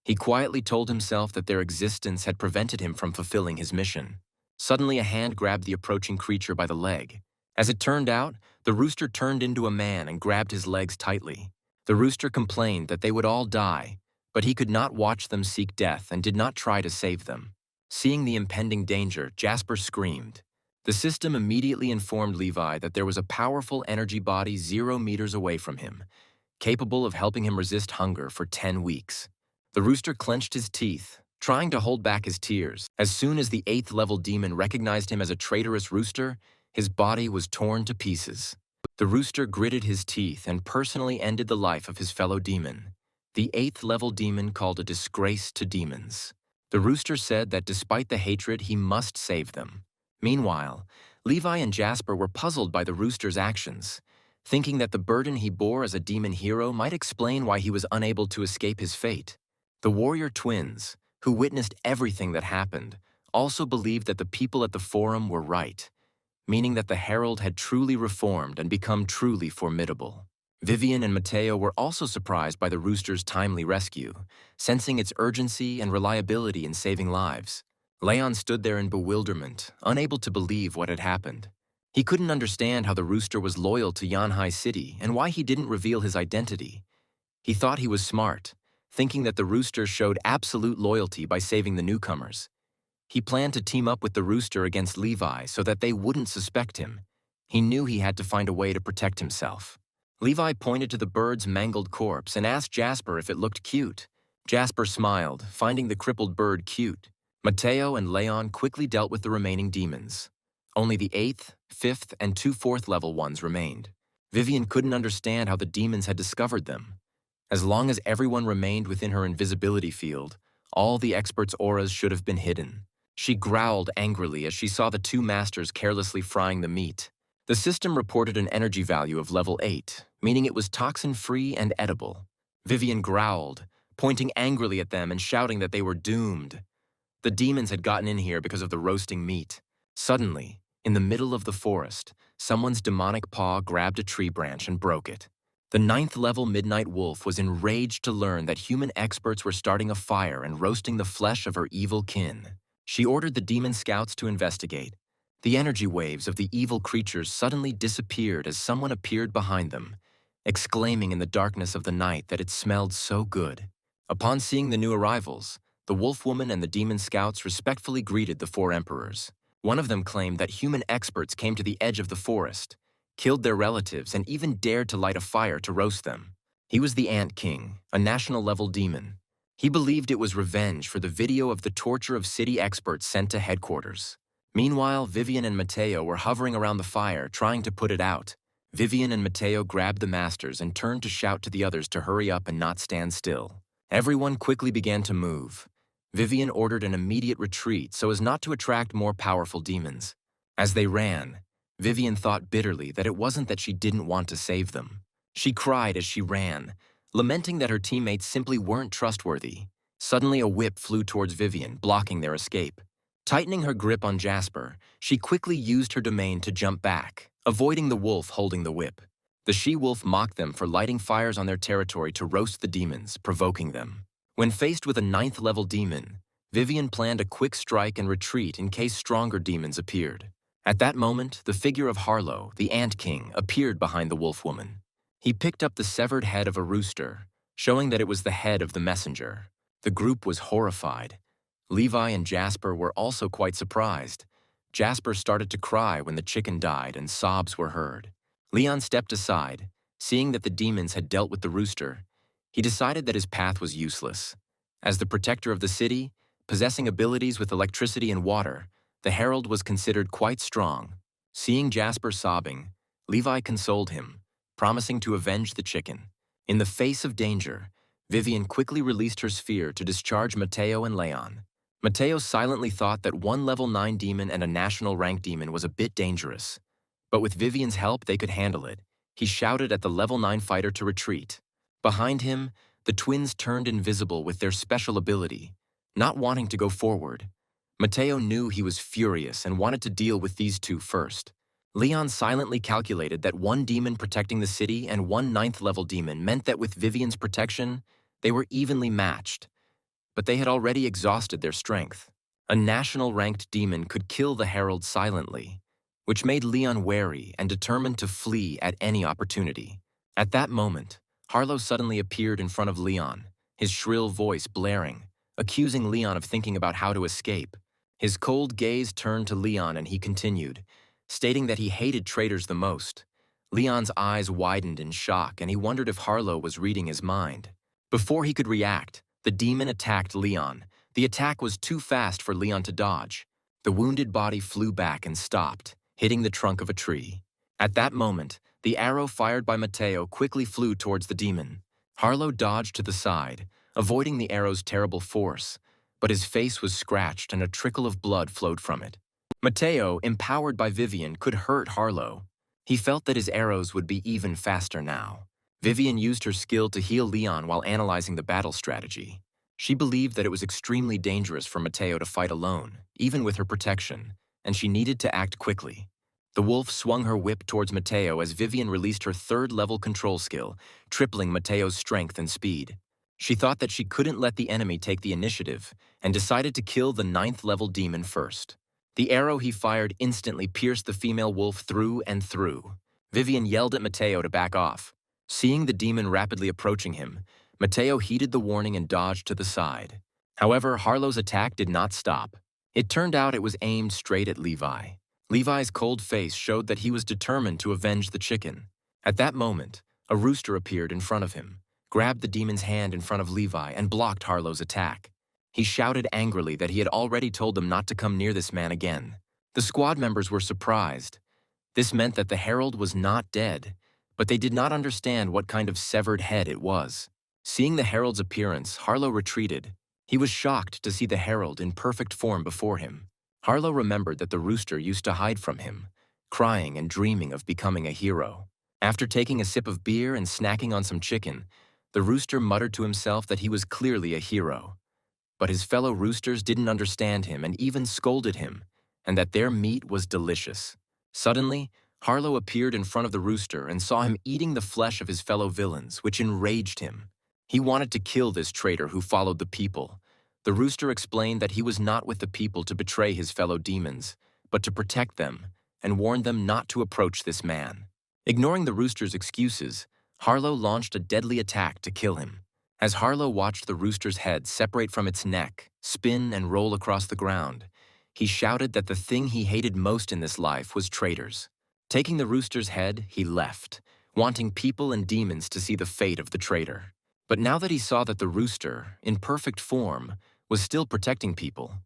He quietly told himself that their existence had prevented him from fulfilling his mission. Suddenly, a hand grabbed the approaching creature by the leg. As it turned out, The rooster turned into a man and grabbed his legs tightly. The rooster complained that they would all die, but he could not watch them seek death and did not try to save them. Seeing the impending danger, Jasper screamed. The system immediately informed Levi that there was a powerful energy body 0 meters away from him, capable of helping him resist hunger for 10 weeks. The rooster clenched his teeth, trying to hold back his tears. As soon as the 8th-level demon recognized him as a traitorous rooster, his body was torn to pieces. The rooster gritted his teeth and personally ended the life of his fellow demon. The 8th-level demon called a disgrace to demons. The rooster said that despite the hatred, he must save them. Meanwhile, Levi and Jasper were puzzled by the rooster's actions, thinking that the burden he bore as a demon hero might explain why he was unable to escape his fate. The warrior twins, who witnessed everything that happened, also believed that the people at the forum were right, meaning that the herald had truly reformed and become truly formidable. Vivian and Mateo were also surprised by the rooster's timely rescue, sensing its urgency and reliability in saving lives. Leon stood there in bewilderment, unable to believe what had happened. He couldn't understand how the rooster was loyal to Yanhai City and why he didn't reveal his identity. He thought he was smart, thinking that the rooster showed absolute loyalty by saving the newcomers. He planned to team up with the rooster against Levi so that they wouldn't suspect him. He knew he had to find a way to protect himself. Levi pointed to the bird's mangled corpse and asked Jasper if it looked cute. Jasper smiled, finding the crippled bird cute. Mateo and Leon quickly dealt with the remaining demons. Only the 8th, 5th, and 2 4th-level ones remained. Vivian couldn't understand how the demons had discovered them. As long as everyone remained within her invisibility field, all the experts' auras should have been hidden. She growled angrily as she saw the 2 masters carelessly frying the meat. The system reported an energy value of level 8, meaning it was toxin-free and edible. Vivian growled, pointing angrily at them and shouting that they were doomed. The demons had gotten in here because of the roasting meat. Suddenly, in the middle of the forest, someone's demonic paw grabbed a tree branch and broke it. The 9th-level Midnight Wolf was enraged to learn that human experts were starting a fire and roasting the flesh of her evil kin. She ordered the demon scouts to investigate. The energy waves of the evil creatures suddenly disappeared as someone appeared behind them, exclaiming in the darkness of the night that it smelled so good. Upon seeing the new arrivals, the wolf woman and the demon scouts respectfully greeted the 4 emperors. One of them claimed that human experts came to the edge of the forest, killed their relatives, and even dared to light a fire to roast them. He was the Ant King, a national-level demon. He believed it was revenge for the video of the torture of city experts sent to headquarters. Meanwhile, Vivian and Mateo were hovering around the fire, trying to put it out. Vivian and Mateo grabbed the masters and turned to shout to the others to hurry up and not stand still. Everyone quickly began to move. Vivian ordered an immediate retreat so as not to attract more powerful demons. As they ran, Vivian thought bitterly that it wasn't that she didn't want to save them. She cried as she ran, lamenting that her teammates simply weren't trustworthy. Suddenly, a whip flew towards Vivian, blocking their escape. Tightening her grip on Jasper, she quickly used her domain to jump back, avoiding the wolf holding the whip. The she-wolf mocked them for lighting fires on their territory to roast the demons, provoking them. When faced with a 9th-level demon, Vivian planned a quick strike and retreat in case stronger demons appeared. At that moment, the figure of Harlow, the Ant King, appeared behind the wolf woman. He picked up the severed head of a rooster, showing that it was the head of the messenger. The group was horrified. Levi and Jasper were also quite surprised. Jasper started to cry when the chicken died and sobs were heard. Leon stepped aside, seeing that the demons had dealt with the rooster. He decided that his path was useless. As the protector of the city, possessing abilities with electricity and water, the herald was considered quite strong. Seeing Jasper sobbing, Levi consoled him, promising to avenge the chicken. In the face of danger, Vivian quickly released her sphere to discharge Mateo and Leon. Mateo silently thought that one level 9 demon and a national rank demon was a bit dangerous. But with Vivian's help, they could handle it. He shouted at the level 9 fighter to retreat. Behind him, the twins turned invisible with their special ability, not wanting to go forward. Mateo knew he was furious and wanted to deal with these 2 first. Leon silently calculated that 1 demon protecting the city and 1 9th-level demon meant that with Vivian's protection, they were evenly matched. But they had already exhausted their strength. A national-ranked demon could kill the herald silently. which made Leon wary and determined to flee at any opportunity. At that moment, Harlow suddenly appeared in front of Leon, his shrill voice blaring, accusing Leon of thinking about how to escape. His cold gaze turned to Leon and he continued, stating that he hated traitors the most. Leon's eyes widened in shock and he wondered if Harlow was reading his mind. Before he could react, the demon attacked Leon. The attack was too fast for Leon to dodge. The wounded body flew back and stopped, hitting the trunk of a tree. At that moment, the arrow fired by Mateo quickly flew towards the demon. Harlow dodged to the side, avoiding the arrow's terrible force, but his face was scratched and a trickle of blood flowed from it. Mateo, empowered by Vivian, could hurt Harlow. He felt that his arrows would be even faster now. Vivian used her skill to heal Leon while analyzing the battle strategy. She believed that it was extremely dangerous for Mateo to fight alone, even with her protection, and she needed to act quickly. The wolf swung her whip towards Mateo as Vivian released her third-level control skill, tripling Mateo's strength and speed. She thought that she couldn't let the enemy take the initiative and decided to kill the 9th-level demon first. The arrow he fired instantly pierced the female wolf through and through. Vivian yelled at Mateo to back off. Seeing the demon rapidly approaching him, Mateo heeded the warning and dodged to the side. However, Harlow's attack did not stop. It turned out it was aimed straight at Levi. Levi's cold face showed that he was determined to avenge the chicken. At that moment, a rooster appeared in front of him, grabbed the demon's hand in front of Levi, and blocked Harlow's attack. He shouted angrily that he had already told them not to come near this man again. The squad members were surprised. This meant that the herald was not dead, but they did not understand what kind of severed head it was. Seeing the herald's appearance, Harlow retreated. He was shocked to see the herald in perfect form before him. Harlow remembered that the rooster used to hide from him, crying and dreaming of becoming a hero. After taking a sip of beer and snacking on some chicken, the rooster muttered to himself that he was clearly a hero. But his fellow roosters didn't understand him and even scolded him, and that their meat was delicious. Suddenly, Harlow appeared in front of the rooster and saw him eating the flesh of his fellow villains, which enraged him. He wanted to kill this traitor who followed the people. The rooster explained that he was not with the people to betray his fellow demons, but to protect them, and warned them not to approach this man. Ignoring the rooster's excuses, Harlow launched a deadly attack to kill him. As Harlow watched the rooster's head separate from its neck, spin and roll across the ground, he shouted that the thing he hated most in this life was traitors. Taking the rooster's head, he left, wanting people and demons to see the fate of the traitor. But now that he saw that the rooster, in perfect form, was still protecting people,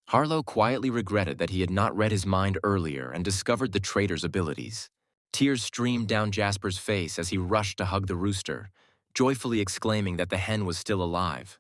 Harlow quietly regretted that he had not read his mind earlier and discovered the traitor's abilities. Tears streamed down Jasper's face as he rushed to hug the rooster, joyfully exclaiming that the hen was still alive.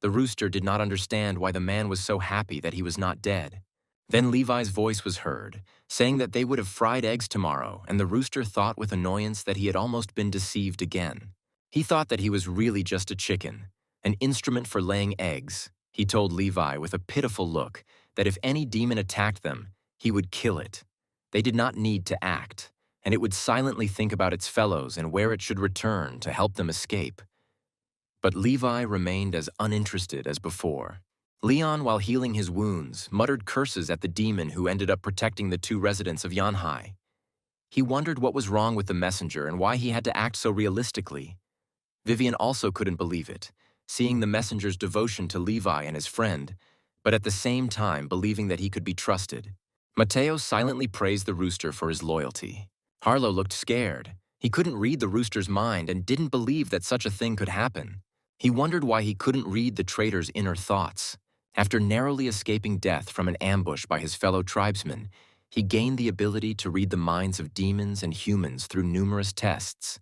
The rooster did not understand why the man was so happy that he was not dead. Then Levi's voice was heard, saying that they would have fried eggs tomorrow, and the rooster thought with annoyance that he had almost been deceived again. He thought that he was really just a chicken, an instrument for laying eggs. He told Levi with a pitiful look that if any demon attacked them, he would kill it. They did not need to act, and it would silently think about its fellows and where it should return to help them escape. But Levi remained as uninterested as before. Leon, while healing his wounds, muttered curses at the demon who ended up protecting the 2 residents of Yanhai. He wondered what was wrong with the messenger and why he had to act so realistically. Vivian also couldn't believe it, seeing the messenger's devotion to Levi and his friend, but at the same time believing that he could be trusted. Mateo silently praised the rooster for his loyalty. Harlow looked scared. He couldn't read the rooster's mind and didn't believe that such a thing could happen. He wondered why he couldn't read the traitor's inner thoughts. After narrowly escaping death from an ambush by his fellow tribesmen, he gained the ability to read the minds of demons and humans through numerous tests.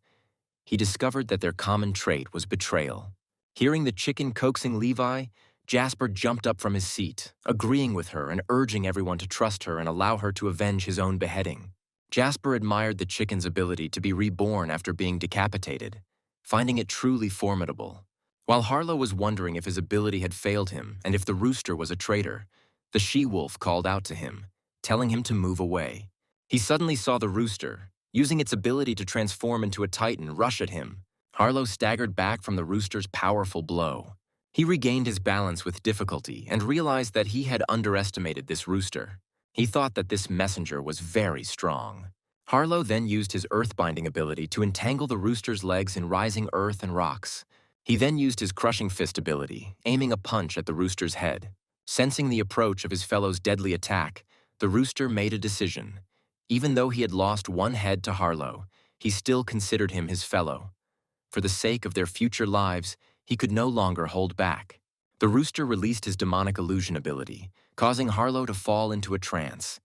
He discovered that their common trait was betrayal. Hearing the chicken coaxing Levi, Jasper jumped up from his seat, agreeing with her and urging everyone to trust her and allow her to avenge his own beheading. Jasper admired the chicken's ability to be reborn after being decapitated, finding it truly formidable. While Harlow was wondering if his ability had failed him and if the rooster was a traitor, the she-wolf called out to him, telling him to move away. He suddenly saw the rooster, using its ability to transform into a titan, rush at him. Harlow staggered back from the rooster's powerful blow. He regained his balance with difficulty and realized that he had underestimated this rooster. He thought that this messenger was very strong. Harlow then used his earth-binding ability to entangle the rooster's legs in rising earth and rocks. He then used his crushing fist ability, aiming a punch at the rooster's head. Sensing the approach of his fellow's deadly attack, the rooster made a decision. Even though he had lost one head to Harlow, he still considered him his fellow. For the sake of their future lives, he could no longer hold back. The rooster released his demonic illusion ability, causing Harlow to fall into a trance.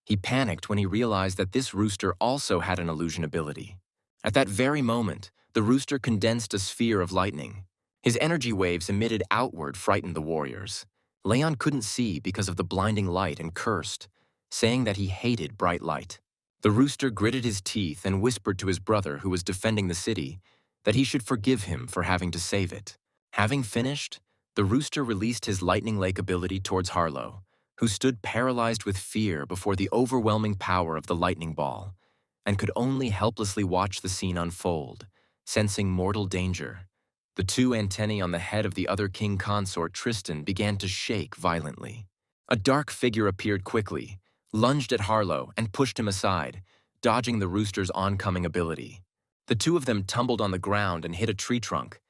He panicked when he realized that this rooster also had an illusion ability. At that very moment, the rooster condensed a sphere of lightning. His energy waves emitted outward frightened the warriors. Leon couldn't see because of the blinding light and cursed, saying that he hated bright light. The rooster gritted his teeth and whispered to his brother, who was defending the city, that he should forgive him for having to save it. Having finished, the rooster released his lightning lake ability towards Harlow, who stood paralyzed with fear before the overwhelming power of the lightning ball, and could only helplessly watch the scene unfold, sensing mortal danger. The two antennae on the head of the other king consort, Tristan, began to shake violently. A dark figure appeared quickly, lunged at Harlow, and pushed him aside, dodging the rooster's oncoming ability. The two of them tumbled on the ground and hit a tree trunk.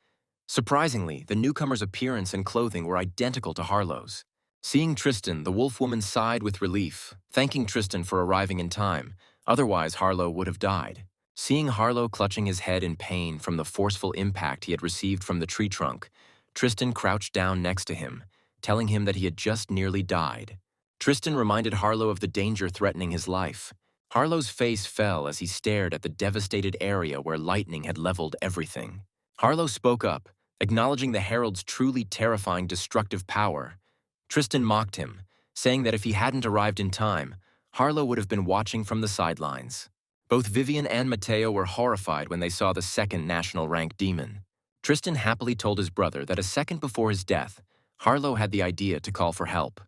Surprisingly, the newcomer's appearance and clothing were identical to Harlow's. Seeing Tristan, the wolf woman sighed with relief, thanking Tristan for arriving in time, otherwise Harlow would have died. Seeing Harlow clutching his head in pain from the forceful impact he had received from the tree trunk, Tristan crouched down next to him, telling him that he had just nearly died. Tristan reminded Harlow of the danger threatening his life. Harlow's face fell as he stared at the devastated area where lightning had leveled everything. Harlow spoke up, acknowledging the Herald's truly terrifying destructive power. Tristan mocked him, saying that if he hadn't arrived in time, Harlow would have been watching from the sidelines. Both Vivian and Mateo were horrified when they saw the second national rank demon. Tristan happily told his brother that a second before his death, Harlow had the idea to call for help.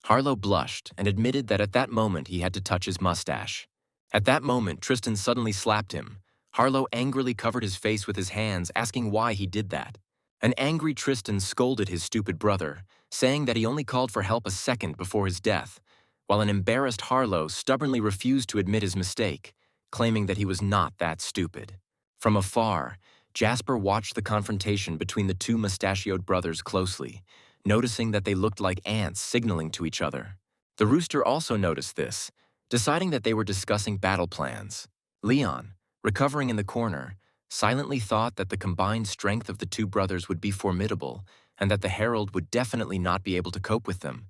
Harlow blushed and admitted that at that moment he had to touch his mustache. At that moment, Tristan suddenly slapped him. Harlow angrily covered his face with his hands, asking why he did that. An angry Tristan scolded his stupid brother, saying that he only called for help a second before his death, while an embarrassed Harlow stubbornly refused to admit his mistake, claiming that he was not that stupid. From afar, Jasper watched the confrontation between the two mustachioed brothers closely, noticing that they looked like ants signaling to each other. The rooster also noticed this, deciding that they were discussing battle plans. Leon, recovering in the corner, silently thought that the combined strength of the two brothers would be formidable and that the Herald would definitely not be able to cope with them.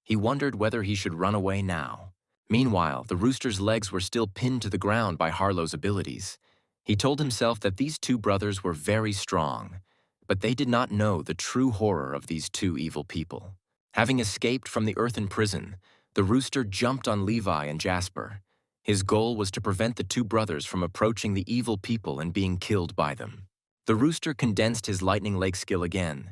He wondered whether he should run away now. Meanwhile, the rooster's legs were still pinned to the ground by Harlow's abilities. He told himself that these two brothers were very strong, but they did not know the true horror of these two evil people. Having escaped from the earthen prison, the rooster jumped on Levi and Jasper. His goal was to prevent the two brothers from approaching the evil people and being killed by them. The rooster condensed his lightning lake skill again.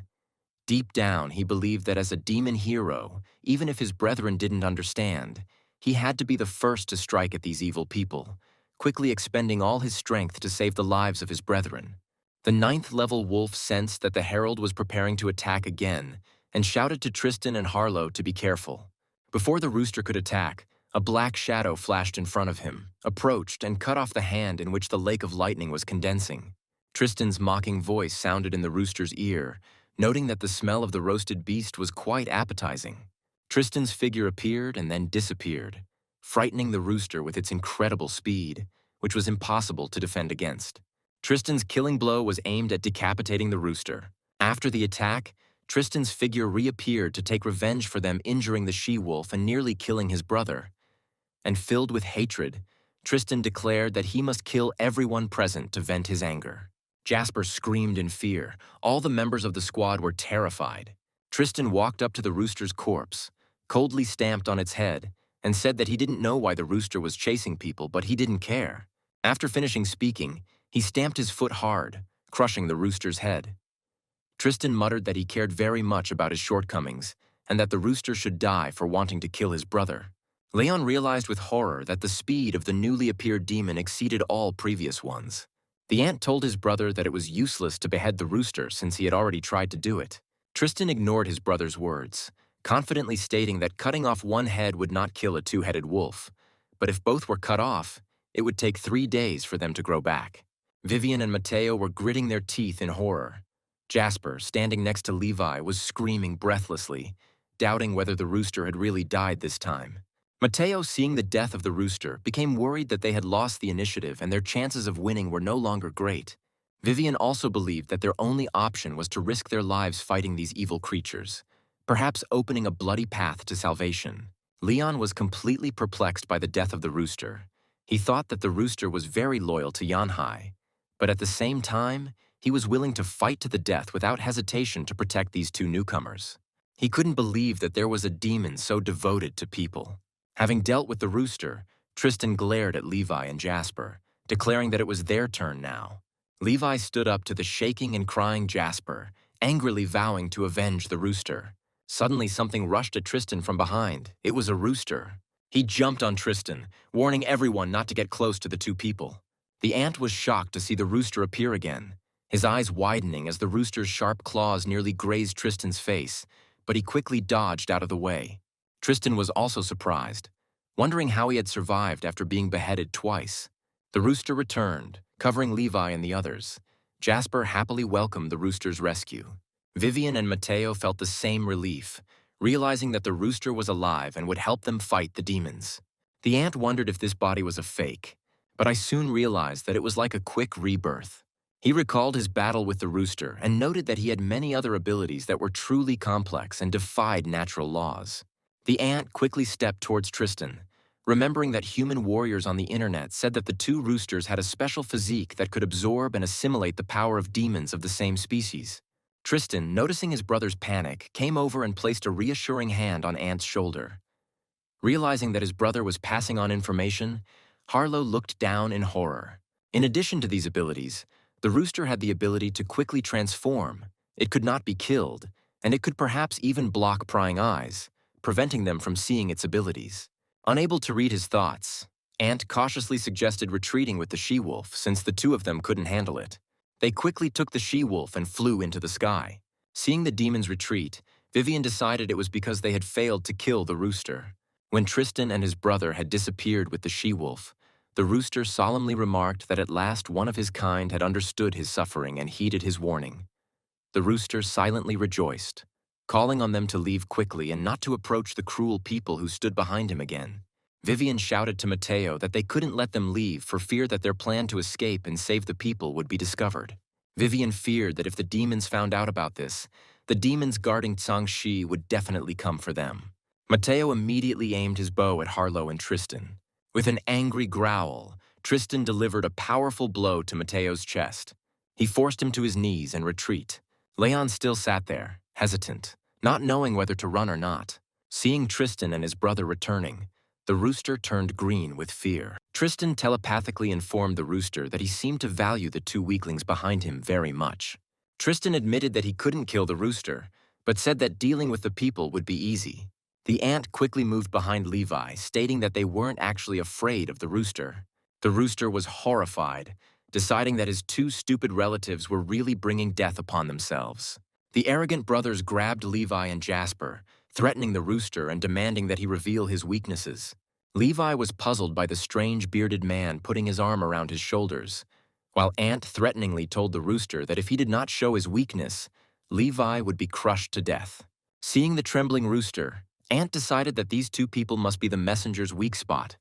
Deep down, he believed that as a demon hero, even if his brethren didn't understand, he had to be the first to strike at these evil people, quickly expending all his strength to save the lives of his brethren. The 9th level wolf sensed that the Herald was preparing to attack again and shouted to Tristan and Harlow to be careful. Before the rooster could attack, a black shadow flashed in front of him, approached, and cut off the hand in which the lake of lightning was condensing. Tristan's mocking voice sounded in the rooster's ear, noting that the smell of the roasted beast was quite appetizing. Tristan's figure appeared and then disappeared, frightening the rooster with its incredible speed, which was impossible to defend against. Tristan's killing blow was aimed at decapitating the rooster. After the attack, Tristan's figure reappeared to take revenge for them injuring the she-wolf and nearly killing his brother. And filled with hatred, Tristan declared that he must kill everyone present to vent his anger. Jasper screamed in fear. All the members of the squad were terrified. Tristan walked up to the rooster's corpse, coldly stamped on its head, and said that he didn't know why the rooster was chasing people, but he didn't care. After finishing speaking, he stamped his foot hard, crushing the rooster's head. Tristan muttered that he cared very much about his shortcomings, and that the rooster should die for wanting to kill his brother. Leon realized with horror that the speed of the newly appeared demon exceeded all previous ones. The ant told his brother that it was useless to behead the rooster since he had already tried to do it. Tristan ignored his brother's words, confidently stating that cutting off one head would not kill a two-headed wolf, but if both were cut off, it would take 3 days for them to grow back. Vivian and Matteo were gritting their teeth in horror. Jasper, standing next to Levi, was screaming breathlessly, doubting whether the rooster had really died this time. Matteo, seeing the death of the rooster, became worried that they had lost the initiative and their chances of winning were no longer great. Vivian also believed that their only option was to risk their lives fighting these evil creatures, perhaps opening a bloody path to salvation. Leon was completely perplexed by the death of the rooster. He thought that the rooster was very loyal to Yanhai, but at the same time, he was willing to fight to the death without hesitation to protect these two newcomers. He couldn't believe that there was a demon so devoted to people. Having dealt with the rooster, Tristan glared at Levi and Jasper, declaring that it was their turn now. Levi stood up to the shaking and crying Jasper, angrily vowing to avenge the rooster. Suddenly, something rushed at Tristan from behind. It was a rooster. He jumped on Tristan, warning everyone not to get close to the two people. The ant was shocked to see the rooster appear again, his eyes widening as the rooster's sharp claws nearly grazed Tristan's face, but he quickly dodged out of the way. Tristan was also surprised, wondering how he had survived after being beheaded twice. The rooster returned, covering Levi and the others. Jasper happily welcomed the rooster's rescue. Vivian and Matteo felt the same relief, realizing that the rooster was alive and would help them fight the demons. The ant wondered if this body was a fake, but I soon realized that it was like a quick rebirth. He recalled his battle with the rooster and noted that he had many other abilities that were truly complex and defied natural laws. The ant quickly stepped towards Tristan, remembering that human warriors on the internet said that the two roosters had a special physique that could absorb and assimilate the power of demons of the same species. Tristan, noticing his brother's panic, came over and placed a reassuring hand on Ant's shoulder. Realizing that his brother was passing on information, Harlow looked down in horror. In addition to these abilities, the rooster had the ability to quickly transform. It could not be killed, and it could perhaps even block prying eyes, preventing them from seeing its abilities. Unable to read his thoughts, Ant cautiously suggested retreating with the she-wolf since the two of them couldn't handle it. They quickly took the she-wolf and flew into the sky. Seeing the demons retreat, Vivian decided it was because they had failed to kill the rooster. When Tristan and his brother had disappeared with the she-wolf, the rooster solemnly remarked that at last one of his kind had understood his suffering and heeded his warning. The rooster silently rejoiced, calling on them to leave quickly and not to approach the cruel people who stood behind him again. Vivian shouted to Matteo that they couldn't let them leave for fear that their plan to escape and save the people would be discovered. Vivian feared that if the demons found out about this, the demons guarding Tsangxi would definitely come for them. Matteo immediately aimed his bow at Harlow and Tristan. With an angry growl, Tristan delivered a powerful blow to Matteo's chest. He forced him to his knees and retreat. Leon still sat there, hesitant, not knowing whether to run or not. Seeing Tristan and his brother returning, the rooster turned green with fear. Tristan telepathically informed the rooster that he seemed to value the two weaklings behind him very much. Tristan admitted that he couldn't kill the rooster, but said that dealing with the people would be easy. The ant quickly moved behind Levi, stating that they weren't actually afraid of the rooster. The rooster was horrified, deciding that his two stupid relatives were really bringing death upon themselves. The arrogant brothers grabbed Levi and Jasper, threatening the rooster and demanding that he reveal his weaknesses. Levi was puzzled by the strange bearded man putting his arm around his shoulders, while Ant threateningly told the rooster that if he did not show his weakness, Levi would be crushed to death. Seeing the trembling rooster, Ant decided that these two people must be the messenger's weak spot.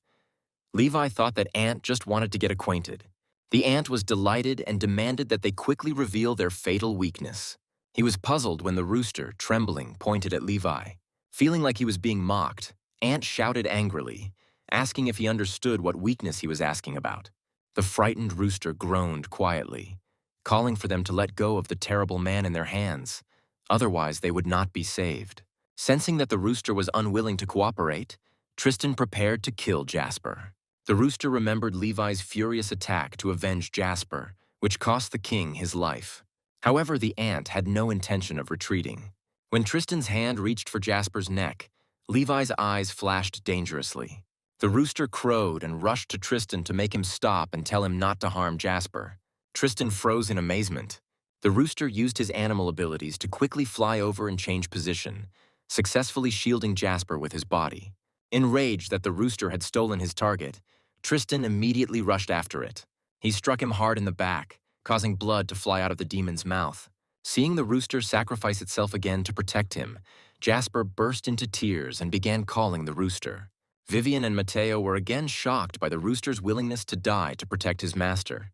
Levi thought that Ant just wanted to get acquainted. The ant was delighted and demanded that they quickly reveal their fatal weakness. He was puzzled when the rooster, trembling, pointed at Levi. Feeling like he was being mocked, Ant shouted angrily, asking if he understood what weakness he was asking about. The frightened rooster groaned quietly, calling for them to let go of the terrible man in their hands, otherwise they would not be saved. Sensing that the rooster was unwilling to cooperate, Tristan prepared to kill Jasper. The rooster remembered Levi's furious attack to avenge Jasper, which cost the king his life. However, the ant had no intention of retreating. When Tristan's hand reached for Jasper's neck, Levi's eyes flashed dangerously. The rooster crowed and rushed to Tristan to make him stop and tell him not to harm Jasper. Tristan froze in amazement. The rooster used his animal abilities to quickly fly over and change position, successfully shielding Jasper with his body. Enraged that the rooster had stolen his target, Tristan immediately rushed after it. He struck him hard in the back, causing blood to fly out of the demon's mouth. Seeing the rooster sacrifice itself again to protect him, Jasper burst into tears and began calling the rooster. Vivian and Mateo were again shocked by the rooster's willingness to die to protect his master.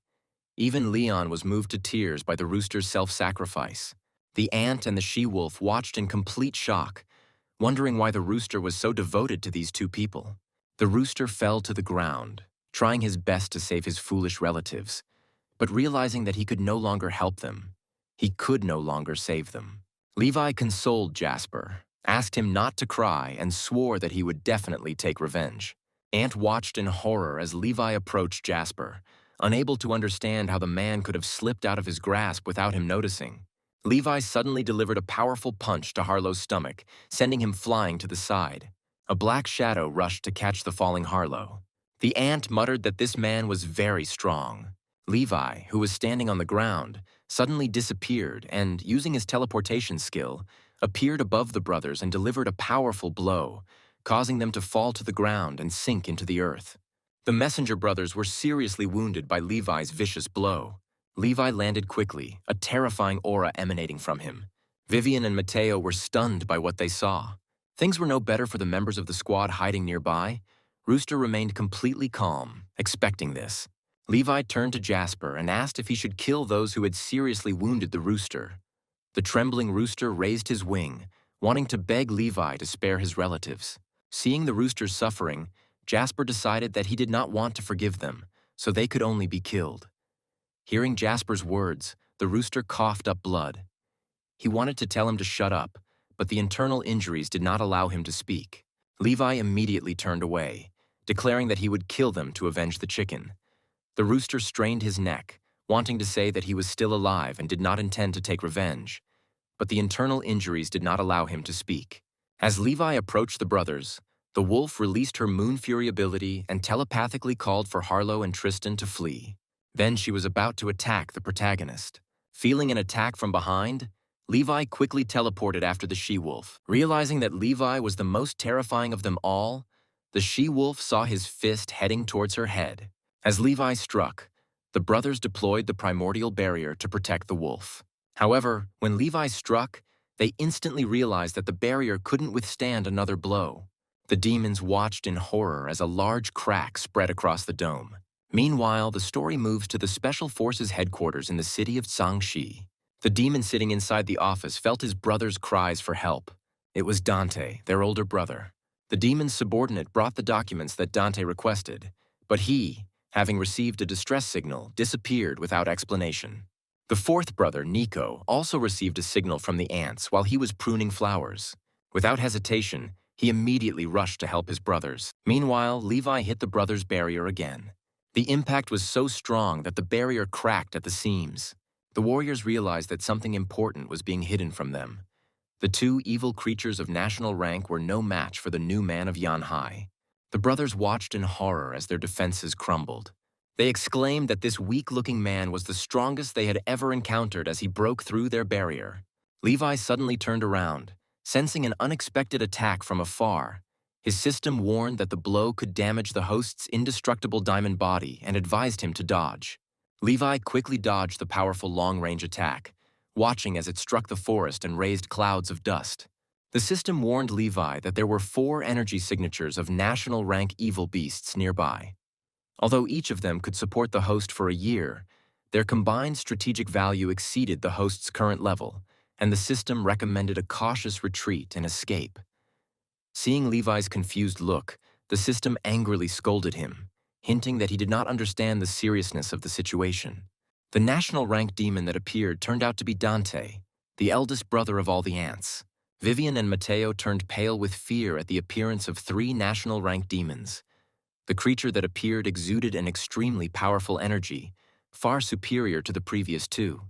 Even Leon was moved to tears by the rooster's self-sacrifice. The ant and the she-wolf watched in complete shock, wondering why the rooster was so devoted to these two people. The rooster fell to the ground, trying his best to save his foolish relatives, but realizing that he could no longer help them. He could no longer save them. Levi consoled Jasper, asked him not to cry, and swore that he would definitely take revenge. Ant watched in horror as Levi approached Jasper, unable to understand how the man could have slipped out of his grasp without him noticing. Levi suddenly delivered a powerful punch to Harlow's stomach, sending him flying to the side. A black shadow rushed to catch the falling Harlow. The ant muttered that this man was very strong. Levi, who was standing on the ground, suddenly disappeared and, using his teleportation skill, appeared above the brothers and delivered a powerful blow, causing them to fall to the ground and sink into the earth. The messenger brothers were seriously wounded by Levi's vicious blow. Levi landed quickly, a terrifying aura emanating from him. Vivian and Mateo were stunned by what they saw. Things were no better for the members of the squad hiding nearby. Rooster remained completely calm, expecting this. Levi turned to Jasper and asked if he should kill those who had seriously wounded the rooster. The trembling rooster raised his wing, wanting to beg Levi to spare his relatives. Seeing the rooster's suffering, Jasper decided that he did not want to forgive them, so they could only be killed. Hearing Jasper's words, the rooster coughed up blood. He wanted to tell him to shut up, but the internal injuries did not allow him to speak. Levi immediately turned away, declaring that he would kill them to avenge the chicken. The rooster strained his neck, wanting to say that he was still alive and did not intend to take revenge, but the internal injuries did not allow him to speak. As Levi approached the brothers, the wolf released her Moon Fury ability and telepathically called for Harlow and Tristan to flee. Then she was about to attack the protagonist. Feeling an attack from behind, Levi quickly teleported after the she-wolf. Realizing that Levi was the most terrifying of them all, the she-wolf saw his fist heading towards her head. As Levi struck, the brothers deployed the primordial barrier to protect the wolf. However, when Levi struck, they instantly realized that the barrier couldn't withstand another blow. The demons watched in horror as a large crack spread across the dome. Meanwhile, the story moves to the Special Forces headquarters in the city of Zhangxi. The demon sitting inside the office felt his brother's cries for help. It was Dante, their older brother. The demon's subordinate brought the documents that Dante requested, but he, having received a distress signal, disappeared without explanation. The fourth brother, Nico, also received a signal from the ants while he was pruning flowers. Without hesitation, he immediately rushed to help his brothers. Meanwhile, Levi hit the brothers' barrier again. The impact was so strong that the barrier cracked at the seams. The warriors realized that something important was being hidden from them. The two evil creatures of national rank were no match for the new man of Yanhai. The brothers watched in horror as their defenses crumbled. They exclaimed that this weak-looking man was the strongest they had ever encountered as he broke through their barrier. Levi suddenly turned around, sensing an unexpected attack from afar. His system warned that the blow could damage the host's indestructible diamond body and advised him to dodge. Levi quickly dodged the powerful long-range attack, watching as it struck the forest and raised clouds of dust. The system warned Levi that there were 4 energy signatures of national rank evil beasts nearby. Although each of them could support the host for a year, their combined strategic value exceeded the host's current level, and the system recommended a cautious retreat and escape. Seeing Levi's confused look, the system angrily scolded him, hinting that he did not understand the seriousness of the situation. The national rank demon that appeared turned out to be Dante, the eldest brother of all the ants. Vivian and Mateo turned pale with fear at the appearance of 3 national rank demons. The creature that appeared exuded an extremely powerful energy, far superior to the previous 2.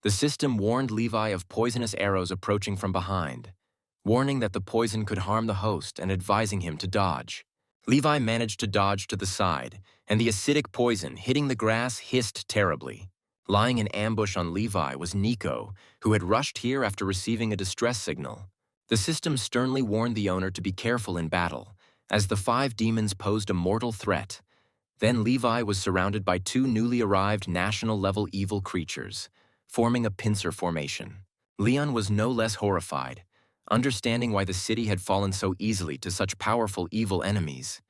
The system warned Levi of poisonous arrows approaching from behind, warning that the poison could harm the host and advising him to dodge. Levi managed to dodge to the side, and the acidic poison hitting the grass hissed terribly. Lying in ambush on Levi was Nico, who had rushed here after receiving a distress signal. The system sternly warned the owner to be careful in battle, as the 5 demons posed a mortal threat. Then Levi was surrounded by 2 newly arrived national-level evil creatures, forming a pincer formation. Leon was no less horrified, understanding why the city had fallen so easily to such powerful evil enemies.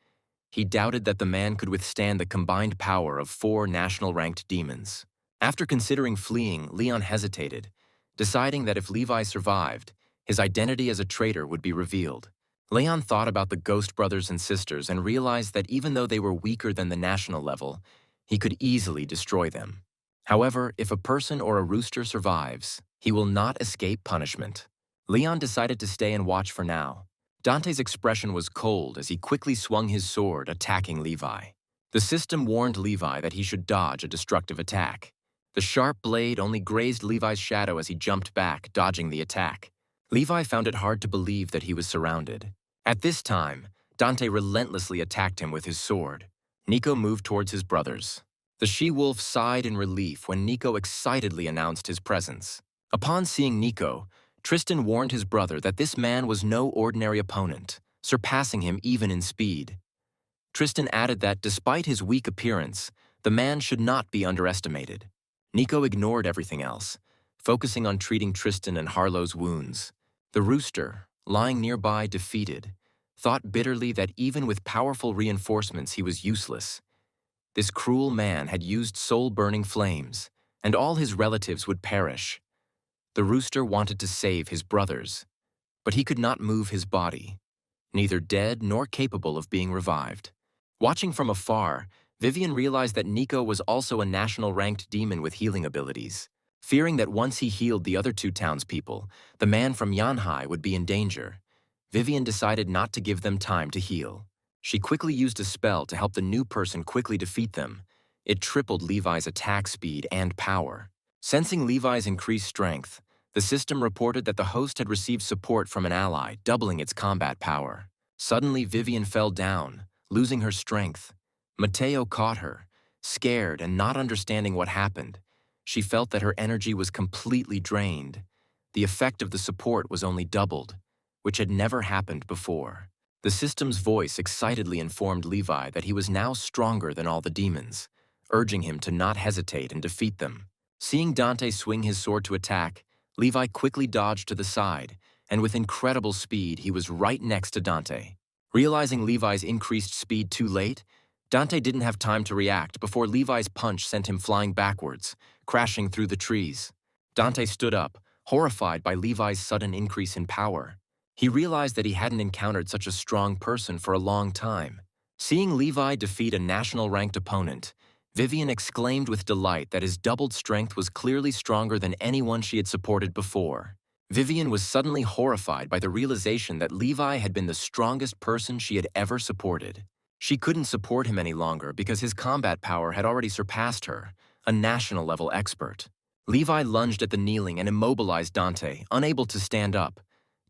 He doubted that the man could withstand the combined power of 4 national-ranked demons. After considering fleeing, Leon hesitated, deciding that if Levi survived, his identity as a traitor would be revealed. Leon thought about the Ghost brothers and sisters and realized that even though they were weaker than the national level, he could easily destroy them. However, if a person or a rooster survives, he will not escape punishment. Leon decided to stay and watch for now. Dante's expression was cold as he quickly swung his sword, attacking Levi. The system warned Levi that he should dodge a destructive attack. The sharp blade only grazed Levi's shadow as he jumped back, dodging the attack. Levi found it hard to believe that he was surrounded. At this time, Dante relentlessly attacked him with his sword. Nico moved towards his brothers. The she-wolf sighed in relief when Nico excitedly announced his presence. Upon seeing Nico, Tristan warned his brother that this man was no ordinary opponent, surpassing him even in speed. Tristan added that despite his weak appearance, the man should not be underestimated. Nico ignored everything else, focusing on treating Tristan and Harlow's wounds. The rooster, lying nearby defeated, thought bitterly that even with powerful reinforcements he was useless. This cruel man had used soul-burning flames, and all his relatives would perish. The rooster wanted to save his brothers, but he could not move his body, neither dead nor capable of being revived. Watching from afar, Vivian realized that Nico was also a national-ranked demon with healing abilities. Fearing that once he healed the other 2 townspeople, the man from Yanhai would be in danger, Vivian decided not to give them time to heal. She quickly used a spell to help the new person quickly defeat them. It tripled Levi's attack speed and power. Sensing Levi's increased strength, the system reported that the host had received support from an ally, doubling its combat power. Suddenly, Vivian fell down, losing her strength. Mateo caught her, scared and not understanding what happened. She felt that her energy was completely drained. The effect of the support was only doubled, which had never happened before. The system's voice excitedly informed Levi that he was now stronger than all the demons, urging him to not hesitate and defeat them. Seeing Dante swing his sword to attack, Levi quickly dodged to the side, and with incredible speed he was right next to Dante. Realizing Levi's increased speed too late, Dante didn't have time to react before Levi's punch sent him flying backwards, crashing through the trees. Dante stood up, horrified by Levi's sudden increase in power. He realized that he hadn't encountered such a strong person for a long time. Seeing Levi defeat a national-ranked opponent, Vivian exclaimed with delight that his doubled strength was clearly stronger than anyone she had supported before. Vivian was suddenly horrified by the realization that Levi had been the strongest person she had ever supported. She couldn't support him any longer because his combat power had already surpassed her, a national-level expert. Levi lunged at the kneeling and immobilized Dante, unable to stand up.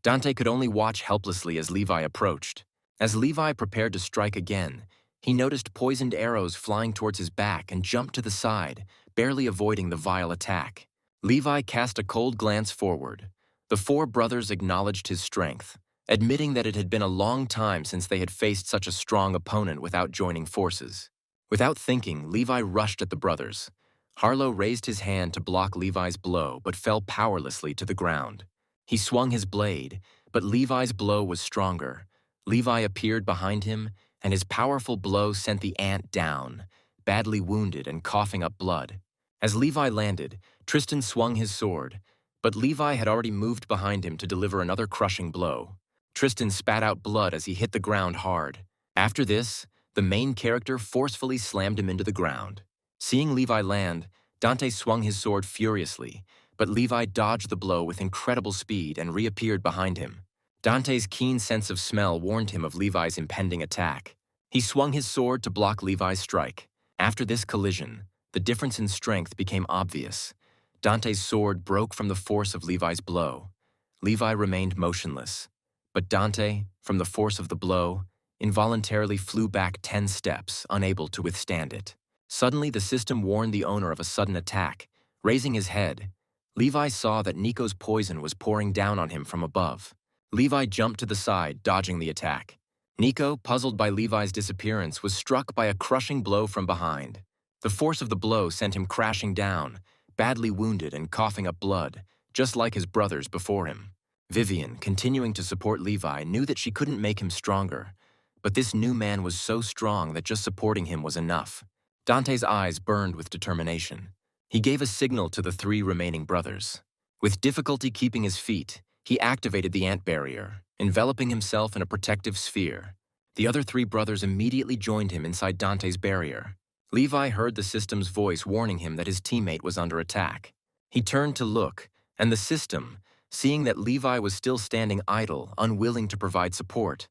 Dante could only watch helplessly as Levi approached. As Levi prepared to strike again, he noticed poisoned arrows flying towards his back and jumped to the side, barely avoiding the vile attack. Levi cast a cold glance forward. The 4 brothers acknowledged his strength, admitting that it had been a long time since they had faced such a strong opponent without joining forces. Without thinking, Levi rushed at the brothers. Harlow raised his hand to block Levi's blow but fell powerlessly to the ground. He swung his blade, but Levi's blow was stronger. Levi appeared behind him, and his powerful blow sent the ant down, badly wounded and coughing up blood. As Levi landed, Tristan swung his sword, but Levi had already moved behind him to deliver another crushing blow. Tristan spat out blood as he hit the ground hard. After this, the main character forcefully slammed him into the ground. Seeing Levi land, Dante swung his sword furiously, but Levi dodged the blow with incredible speed and reappeared behind him. Dante's keen sense of smell warned him of Levi's impending attack. He swung his sword to block Levi's strike. After this collision, the difference in strength became obvious. Dante's sword broke from the force of Levi's blow. Levi remained motionless, but Dante, from the force of the blow, involuntarily flew back 10 steps, unable to withstand it. Suddenly, the system warned the owner of a sudden attack. Raising his head, Levi saw that Nico's poison was pouring down on him from above. Levi jumped to the side, dodging the attack. Nico, puzzled by Levi's disappearance, was struck by a crushing blow from behind. The force of the blow sent him crashing down, badly wounded and coughing up blood, just like his brothers before him. Vivian, continuing to support Levi, knew that she couldn't make him stronger, but this new man was so strong that just supporting him was enough. Dante's eyes burned with determination. He gave a signal to the 3 remaining brothers. With difficulty keeping his feet, he activated the ant barrier, enveloping himself in a protective sphere. The other 3 brothers immediately joined him inside Dante's barrier. Levi heard the system's voice warning him that his teammate was under attack. He turned to look, and the system, seeing that Levi was still standing idle, unwilling to provide support,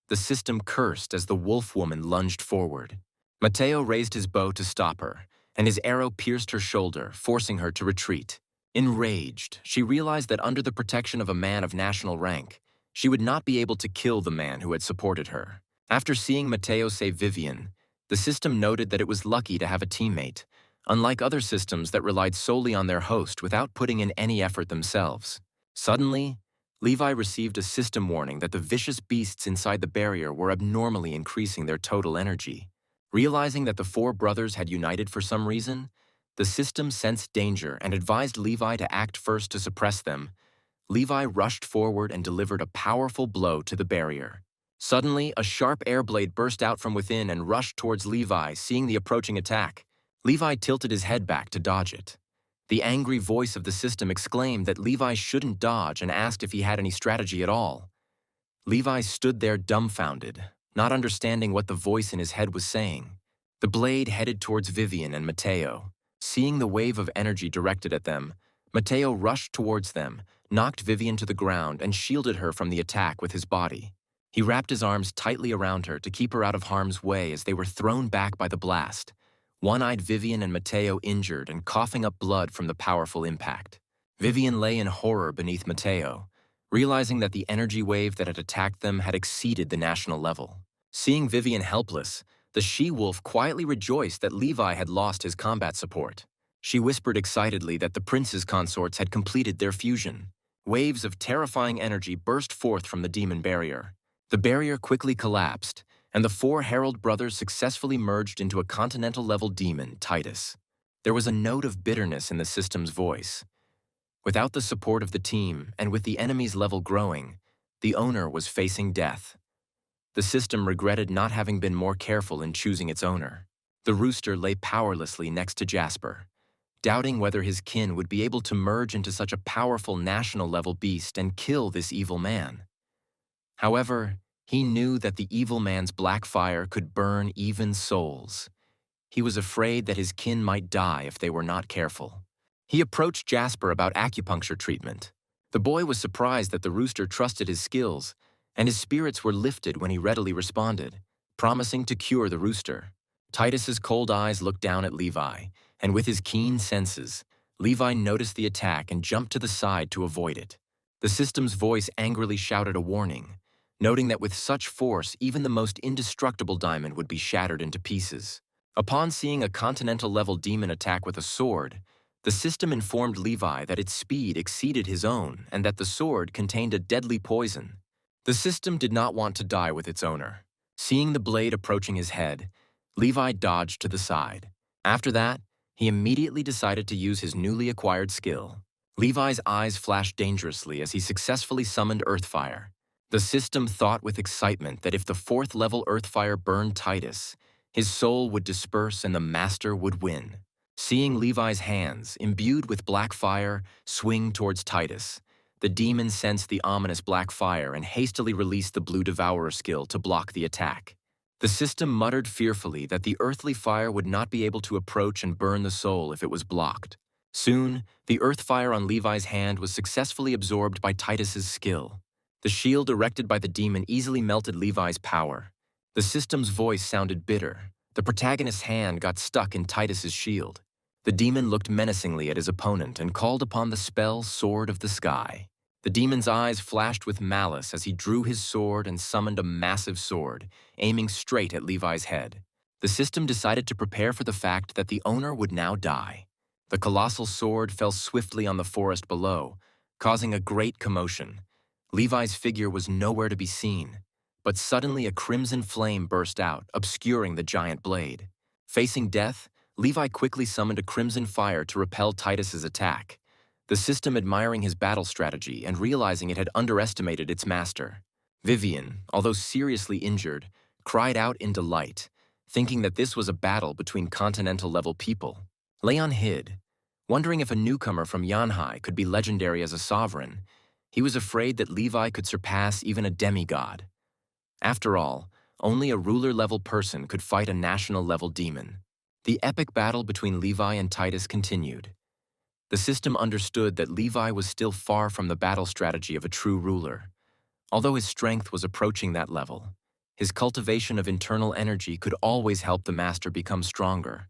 the system cursed as the wolf woman lunged forward. Matteo raised his bow to stop her, and his arrow pierced her shoulder, forcing her to retreat. Enraged, she realized that under the protection of a man of national rank, she would not be able to kill the man who had supported her. After seeing Matteo save Vivian, the system noted that it was lucky to have a teammate, unlike other systems that relied solely on their host without putting in any effort themselves. Suddenly, Levi received a system warning that the vicious beasts inside the barrier were abnormally increasing their total energy. Realizing that the 4 brothers had united for some reason, the system sensed danger and advised Levi to act first to suppress them. Levi rushed forward and delivered a powerful blow to the barrier. Suddenly, a sharp air blade burst out from within and rushed towards Levi, seeing the approaching attack. Levi tilted his head back to dodge it. The angry voice of the system exclaimed that Levi shouldn't dodge and asked if he had any strategy at all. Levi stood there dumbfounded, not understanding what the voice in his head was saying. The blade headed towards Vivian and Matteo. Seeing the wave of energy directed at them, Matteo rushed towards them, knocked Vivian to the ground, and shielded her from the attack with his body. He wrapped his arms tightly around her to keep her out of harm's way as they were thrown back by the blast. One-eyed Vivian and Matteo injured and coughing up blood from the powerful impact. Vivian lay in horror beneath Matteo, realizing that the energy wave that had attacked them had exceeded the national level. Seeing Vivian helpless, the she-wolf quietly rejoiced that Levi had lost his combat support. She whispered excitedly that the prince's consorts had completed their fusion. Waves of terrifying energy burst forth from the demon barrier. The barrier quickly collapsed, and the 4 Herald brothers successfully merged into a continental-level demon, Titus. There was a note of bitterness in the system's voice. Without the support of the team, and with the enemy's level growing, the owner was facing death. The system regretted not having been more careful in choosing its owner. The rooster lay powerlessly next to Jasper, doubting whether his kin would be able to merge into such a powerful national-level beast and kill this evil man. However, he knew that the evil man's black fire could burn even souls. He was afraid that his kin might die if they were not careful. He approached Jasper about acupuncture treatment. The boy was surprised that the rooster trusted his skills, and his spirits were lifted when he readily responded, promising to cure the rooster. Titus's cold eyes looked down at Levi, and with his keen senses, Levi noticed the attack and jumped to the side to avoid it. The system's voice angrily shouted a warning, noting that with such force, even the most indestructible diamond would be shattered into pieces. Upon seeing a continental-level demon attack with a sword, the system informed Levi that its speed exceeded his own and that the sword contained a deadly poison. The system did not want to die with its owner. Seeing the blade approaching his head, Levi dodged to the side. After that, he immediately decided to use his newly acquired skill. Levi's eyes flashed dangerously as he successfully summoned Earthfire. The system thought with excitement that if the 4th-level Earthfire burned Titus, his soul would disperse and the Master would win. Seeing Levi's hands, imbued with black fire, swing towards Titus, the demon sensed the ominous black fire and hastily released the Blue Devourer skill to block the attack. The system muttered fearfully that the earthly fire would not be able to approach and burn the soul if it was blocked. Soon, the earth fire on Levi's hand was successfully absorbed by Titus's skill. The shield erected by the demon easily melted Levi's power. The system's voice sounded bitter. The protagonist's hand got stuck in Titus's shield. The demon looked menacingly at his opponent and called upon the spell Sword of the Sky. The demon's eyes flashed with malice as he drew his sword and summoned a massive sword, aiming straight at Levi's head. The system decided to prepare for the fact that the owner would now die. The colossal sword fell swiftly on the forest below, causing a great commotion. Levi's figure was nowhere to be seen, but suddenly a crimson flame burst out, obscuring the giant blade. Facing death, Levi quickly summoned a crimson fire to repel Titus's attack, the system admiring his battle strategy and realizing it had underestimated its master. Vivian, although seriously injured, cried out in delight, thinking that this was a battle between continental-level people. Leon hid, wondering if a newcomer from Yanhai could be legendary as a sovereign. He was afraid that Levi could surpass even a demigod. After all, only a ruler-level person could fight a national-level demon. The epic battle between Levi and Titus continued. The system understood that Levi was still far from the battle strategy of a true ruler. Although his strength was approaching that level, his cultivation of internal energy could always help the master become stronger,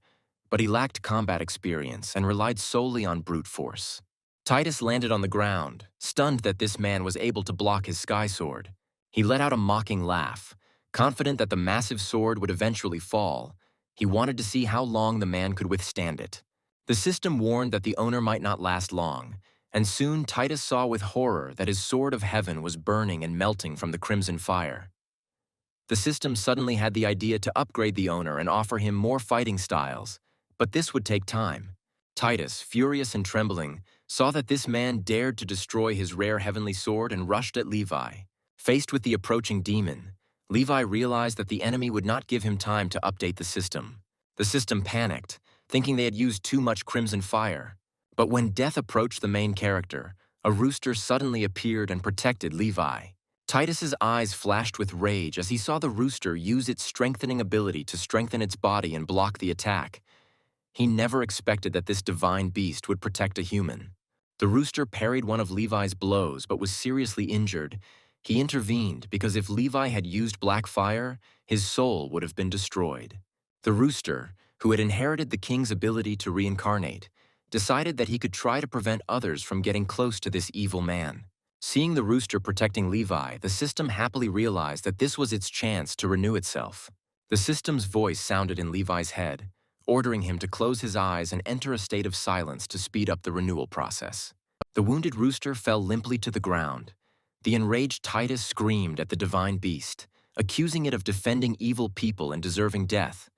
but he lacked combat experience and relied solely on brute force. Titus landed on the ground, stunned that this man was able to block his sky sword. He let out a mocking laugh, confident that the massive sword would eventually fall. He wanted to see how long the man could withstand it. The system warned that the owner might not last long, and soon Titus saw with horror that his sword of heaven was burning and melting from the crimson fire. The system suddenly had the idea to upgrade the owner and offer him more fighting styles, but this would take time. Titus, furious and trembling, saw that this man dared to destroy his rare heavenly sword and rushed at Levi. Faced with the approaching demon, Levi realized that the enemy would not give him time to update the system. The system panicked, thinking they had used too much crimson fire. But when death approached the main character, a rooster suddenly appeared and protected Levi. Titus's eyes flashed with rage as he saw the rooster use its strengthening ability to strengthen its body and block the attack. He never expected that this divine beast would protect a human. The rooster parried one of Levi's blows but was seriously injured. He intervened because if Levi had used black fire, his soul would have been destroyed. The rooster, who had inherited the king's ability to reincarnate, decided that he could try to prevent others from getting close to this evil man. Seeing the rooster protecting Levi, the system happily realized that this was its chance to renew itself. The system's voice sounded in Levi's head, ordering him to close his eyes and enter a state of silence to speed up the renewal process. The wounded rooster fell limply to the ground. The enraged Titus screamed at the divine beast, accusing it of defending evil people and deserving death.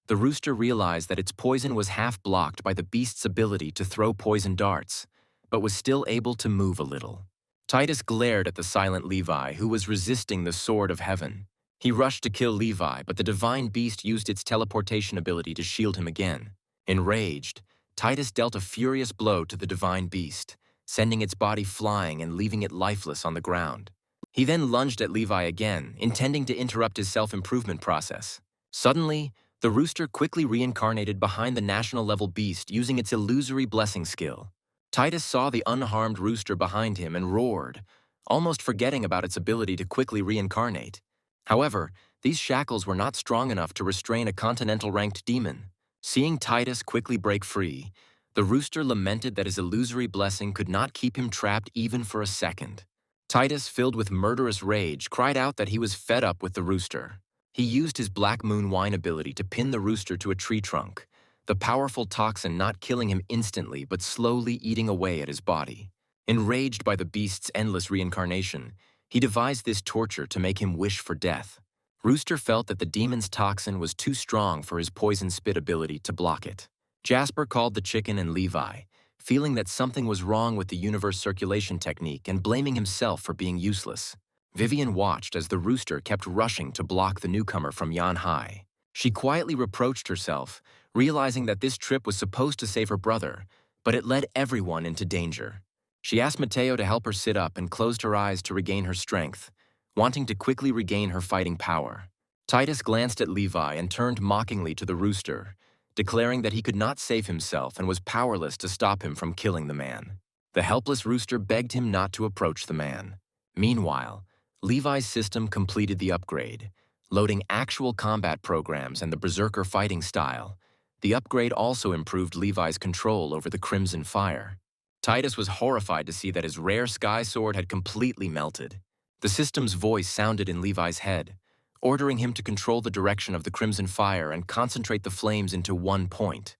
The rooster realized that its poison was half blocked by the beast's ability to throw poison darts, but was still able to move a little. Titus glared at the silent Levi, who was resisting the sword of heaven. He rushed to kill Levi, but the divine beast used its teleportation ability to shield him again. Enraged, Titus dealt a furious blow to the divine beast, sending its body flying and leaving it lifeless on the ground. He then lunged at Levi again, intending to interrupt his self-improvement process. Suddenly, the rooster quickly reincarnated behind the national-level beast using its illusory blessing skill. Titus saw the unharmed rooster behind him and roared, almost forgetting about its ability to quickly reincarnate. However, these shackles were not strong enough to restrain a continental-ranked demon. Seeing Titus quickly break free, the rooster lamented that his illusory blessing could not keep him trapped even for a second. Titus, filled with murderous rage, cried out that he was fed up with the rooster. He used his Black Moon Wine ability to pin the rooster to a tree trunk, the powerful toxin not killing him instantly but slowly eating away at his body. Enraged by the beast's endless reincarnation, he devised this torture to make him wish for death. Rooster felt that the demon's toxin was too strong for his poison spit ability to block it. Jasper called the chicken and Levi, feeling that something was wrong with the universe circulation technique and blaming himself for being useless. Vivian watched as the rooster kept rushing to block the newcomer from Yanhai. She quietly reproached herself, realizing that this trip was supposed to save her brother, but it led everyone into danger. She asked Mateo to help her sit up and closed her eyes to regain her strength, wanting to quickly regain her fighting power. Titus glanced at Levi and turned mockingly to the rooster, declaring that he could not save himself and was powerless to stop him from killing the man. The helpless rooster begged him not to approach the man. Meanwhile, Levi's system completed the upgrade, loading actual combat programs and the berserker fighting style. The upgrade also improved Levi's control over the crimson fire. Titus was horrified to see that his rare sky sword had completely melted. The system's voice sounded in Levi's head, ordering him to control the direction of the crimson fire and concentrate the flames into one point.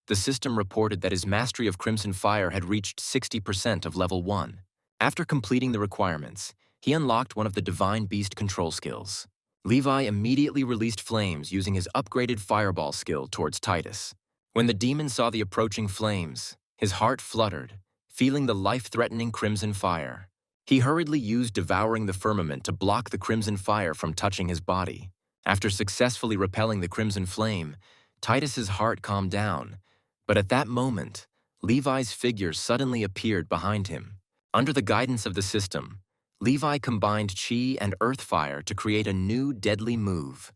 The system reported that his mastery of crimson fire had reached 60% of level 1. After completing the requirements, he unlocked one of the Divine Beast control skills. Levi immediately released flames using his upgraded fireball skill towards Titus. When the demon saw the approaching flames, his heart fluttered, feeling the life-threatening crimson fire. He hurriedly used Devouring the Firmament to block the crimson fire from touching his body. After successfully repelling the crimson flame, Titus's heart calmed down. But at that moment, Levi's figure suddenly appeared behind him. Under the guidance of the system, Levi combined Chi and Earth Fire to create a new deadly move,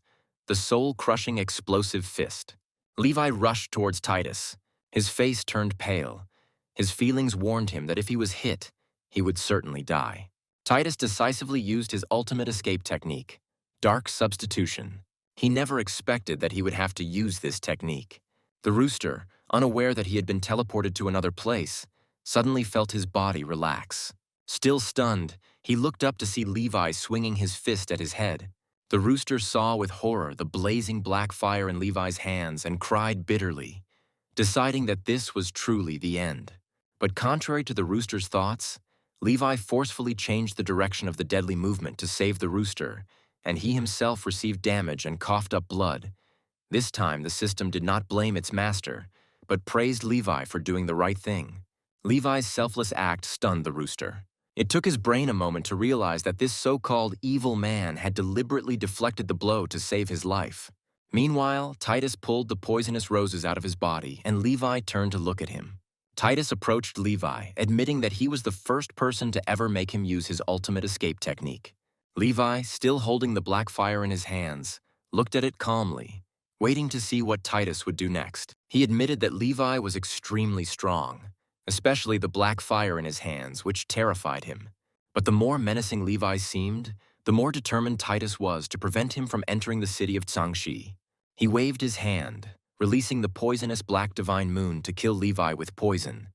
the soul-crushing explosive fist. Levi rushed towards Titus. His face turned pale. His feelings warned him that if he was hit, he would certainly die. Titus decisively used his ultimate escape technique, Dark Substitution. He never expected that he would have to use this technique. The rooster, unaware that he had been teleported to another place, suddenly felt his body relax. Still stunned, he looked up to see Levi swinging his fist at his head. The rooster saw with horror the blazing black fire in Levi's hands and cried bitterly, deciding that this was truly the end. But contrary to the rooster's thoughts, Levi forcefully changed the direction of the deadly movement to save the rooster, and he himself received damage and coughed up blood. This time, the system did not blame its master, but praised Levi for doing the right thing. Levi's selfless act stunned the rooster. It took his brain a moment to realize that this so-called evil man had deliberately deflected the blow to save his life. Meanwhile, Titus pulled the poisonous roses out of his body, and Levi turned to look at him. Titus approached Levi, admitting that he was the first person to ever make him use his ultimate escape technique. Levi, still holding the black fire in his hands, looked at it calmly, waiting to see what Titus would do next. He admitted that Levi was extremely strong, especially the black fire in his hands, which terrified him. But the more menacing Levi seemed, the more determined Titus was to prevent him from entering the city of Changxi. He waved his hand, releasing the poisonous black divine moon to kill Levi with poison.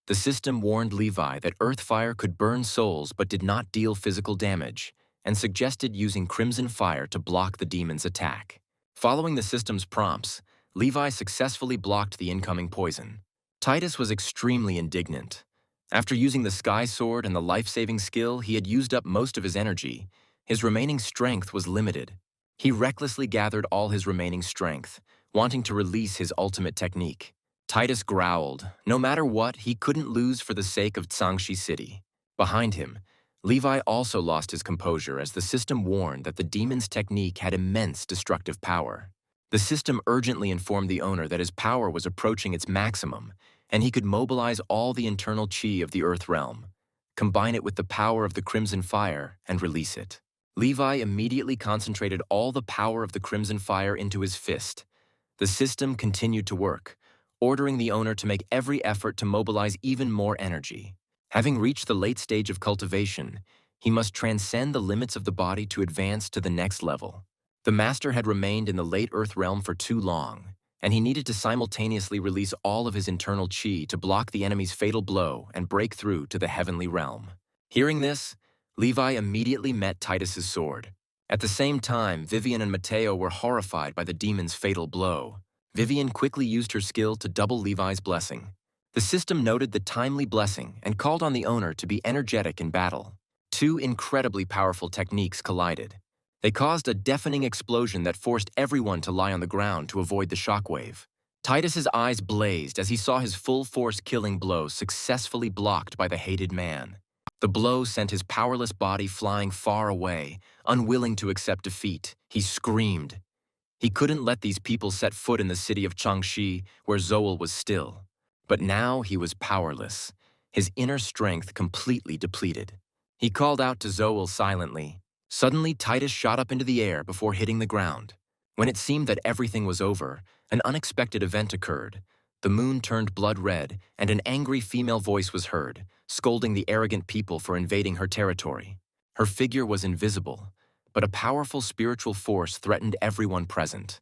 The system warned Levi that earth fire could burn souls but did not deal physical damage, and suggested using crimson fire to block the demon's attack. Following the system's prompts, Levi successfully blocked the incoming poison. Titus was extremely indignant. After using the sky sword and the life-saving skill, he had used up most of his energy. His remaining strength was limited. He recklessly gathered all his remaining strength, wanting to release his ultimate technique. Titus growled. No matter what, he couldn't lose for the sake of Changxi City. Behind him, Levi also lost his composure as the system warned that the demon's technique had immense destructive power. The system urgently informed the owner that his power was approaching its maximum, and he could mobilize all the internal chi of the Earth realm, combine it with the power of the Crimson Fire, and release it. Levi immediately concentrated all the power of the Crimson Fire into his fist. The system continued to work, ordering the owner to make every effort to mobilize even more energy. Having reached the late stage of cultivation, he must transcend the limits of the body to advance to the next level. The master had remained in the late Earth realm for too long, and he needed to simultaneously release all of his internal chi to block the enemy's fatal blow and break through to the heavenly realm. Hearing this, Levi immediately met Titus's sword. At the same time, Vivian and Matteo were horrified by the demon's fatal blow. Vivian quickly used her skill to double Levi's blessing. The system noted the timely blessing and called on the owner to be energetic in battle. Two incredibly powerful techniques collided. They caused a deafening explosion that forced everyone to lie on the ground to avoid the shockwave. Titus's eyes blazed as he saw his full-force killing blow successfully blocked by the hated man. The blow sent his powerless body flying far away, unwilling to accept defeat. He screamed. He couldn't let these people set foot in the city of Changxi, where Zoel was still. But now he was powerless, his inner strength completely depleted. He called out to Zoel silently. Suddenly, Titus shot up into the air before hitting the ground. When it seemed that everything was over, an unexpected event occurred. The moon turned blood red, and an angry female voice was heard, scolding the arrogant people for invading her territory. Her figure was invisible, but a powerful spiritual force threatened everyone present.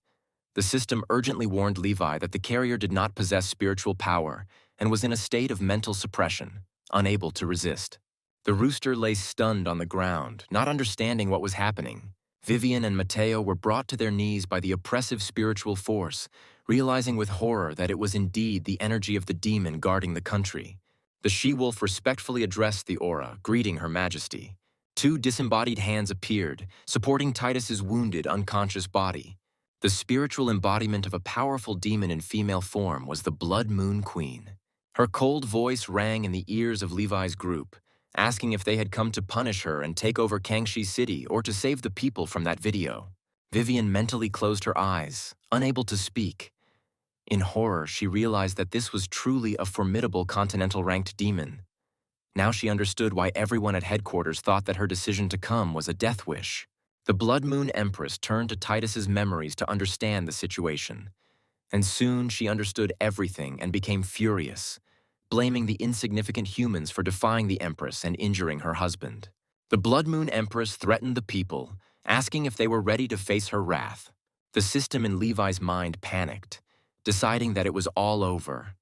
The system urgently warned Levi that the carrier did not possess spiritual power and was in a state of mental suppression, unable to resist. The rooster lay stunned on the ground, not understanding what was happening. Vivian and Matteo were brought to their knees by the oppressive spiritual force, realizing with horror that it was indeed the energy of the demon guarding the country. The she-wolf respectfully addressed the aura, greeting Her Majesty. Two disembodied hands appeared, supporting Titus's wounded, unconscious body. The spiritual embodiment of a powerful demon in female form was the Blood Moon Queen. Her cold voice rang in the ears of Levi's group, asking if they had come to punish her and take over Kangxi City or to save the people from that video. Vivian mentally closed her eyes, unable to speak. In horror, she realized that this was truly a formidable continental-ranked demon. Now she understood why everyone at headquarters thought that her decision to come was a death wish. The Blood Moon Empress turned to Titus's memories to understand the situation. And soon she understood everything and became furious, blaming the insignificant humans for defying the Empress and injuring her husband. The Blood Moon Empress threatened the people, asking if they were ready to face her wrath. The system in Levi's mind panicked, deciding that it was all over.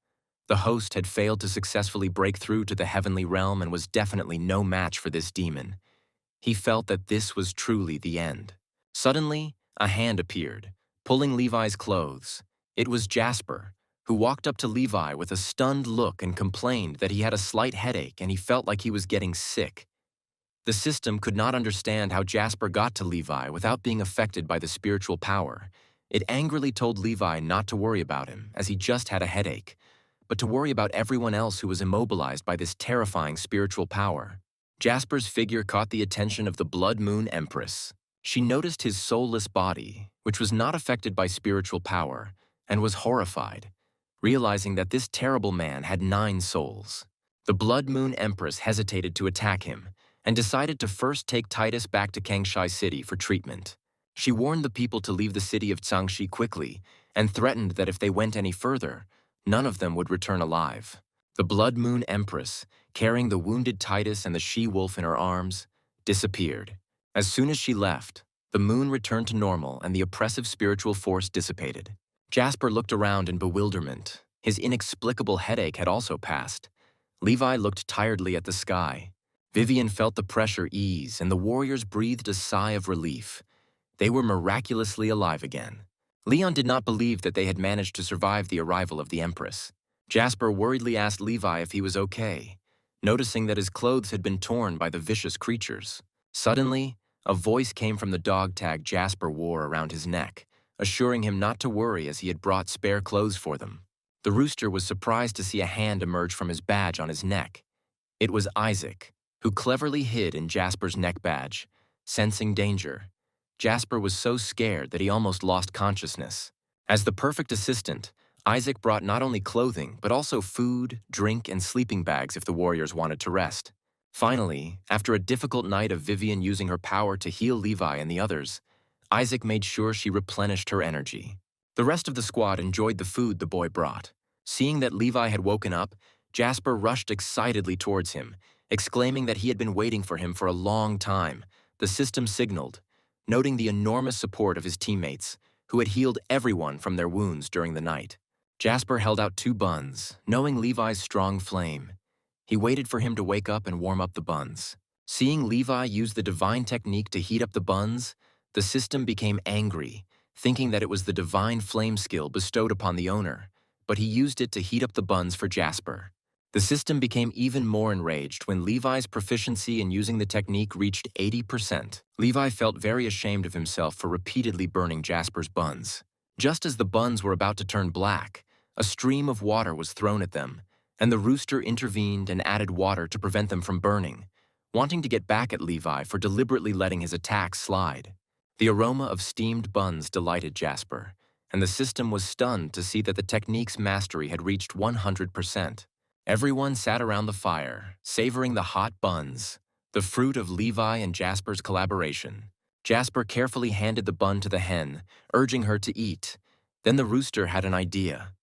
The host had failed to successfully break through to the heavenly realm and was definitely no match for this demon. He felt that this was truly the end. Suddenly, a hand appeared, pulling Levi's clothes. It was Jasper, who walked up to Levi with a stunned look and complained that he had a slight headache and he felt like he was getting sick. The system could not understand how Jasper got to Levi without being affected by the spiritual power. It angrily told Levi not to worry about him, as he just had a headache, but to worry about everyone else who was immobilized by this terrifying spiritual power. Jasper's figure caught the attention of the Blood Moon Empress. She noticed his soulless body, which was not affected by spiritual power, and was horrified, realizing that this terrible man had 9 souls. The Blood Moon Empress hesitated to attack him, and decided to first take Titus back to Kangxi City for treatment. She warned the people to leave the city of Changxi quickly, and threatened that if they went any further, none of them would return alive. The Blood Moon Empress, carrying the wounded Titus and the she-wolf in her arms, disappeared. As soon as she left, the moon returned to normal and the oppressive spiritual force dissipated. Jasper looked around in bewilderment. His inexplicable headache had also passed. Levi looked tiredly at the sky. Vivian felt the pressure ease, and the warriors breathed a sigh of relief. They were miraculously alive again. Leon did not believe that they had managed to survive the arrival of the Empress. Jasper worriedly asked Levi if he was okay, noticing that his clothes had been torn by the vicious creatures. Suddenly, a voice came from the dog tag Jasper wore around his neck, assuring him not to worry as he had brought spare clothes for them. The rooster was surprised to see a hand emerge from his badge on his neck. It was Isaac, who cleverly hid in Jasper's neck badge. Sensing danger, Jasper was so scared that he almost lost consciousness. As the perfect assistant, Isaac brought not only clothing, but also food, drink, and sleeping bags if the warriors wanted to rest. Finally, after a difficult night of Vivian using her power to heal Levi and the others, Isaac made sure she replenished her energy. The rest of the squad enjoyed the food the boy brought. Seeing that Levi had woken up, Jasper rushed excitedly towards him, exclaiming that he had been waiting for him for a long time. The system signaled, noting the enormous support of his teammates, who had healed everyone from their wounds during the night. Jasper held out 2 buns, knowing Levi's strong flame. He waited for him to wake up and warm up the buns. Seeing Levi use the divine technique to heat up the buns, the system became angry, thinking that it was the divine flame skill bestowed upon the owner, but he used it to heat up the buns for Jasper. The system became even more enraged when Levi's proficiency in using the technique reached 80%. Levi felt very ashamed of himself for repeatedly burning Jasper's buns. Just as the buns were about to turn black, a stream of water was thrown at them, and the rooster intervened and added water to prevent them from burning, wanting to get back at Levi for deliberately letting his attack slide. The aroma of steamed buns delighted Jasper, and the system was stunned to see that the technique's mastery had reached 100%. Everyone sat around the fire, savoring the hot buns, the fruit of Levi and Jasper's collaboration. Jasper carefully handed the bun to the hen, urging her to eat. Then the rooster had an idea.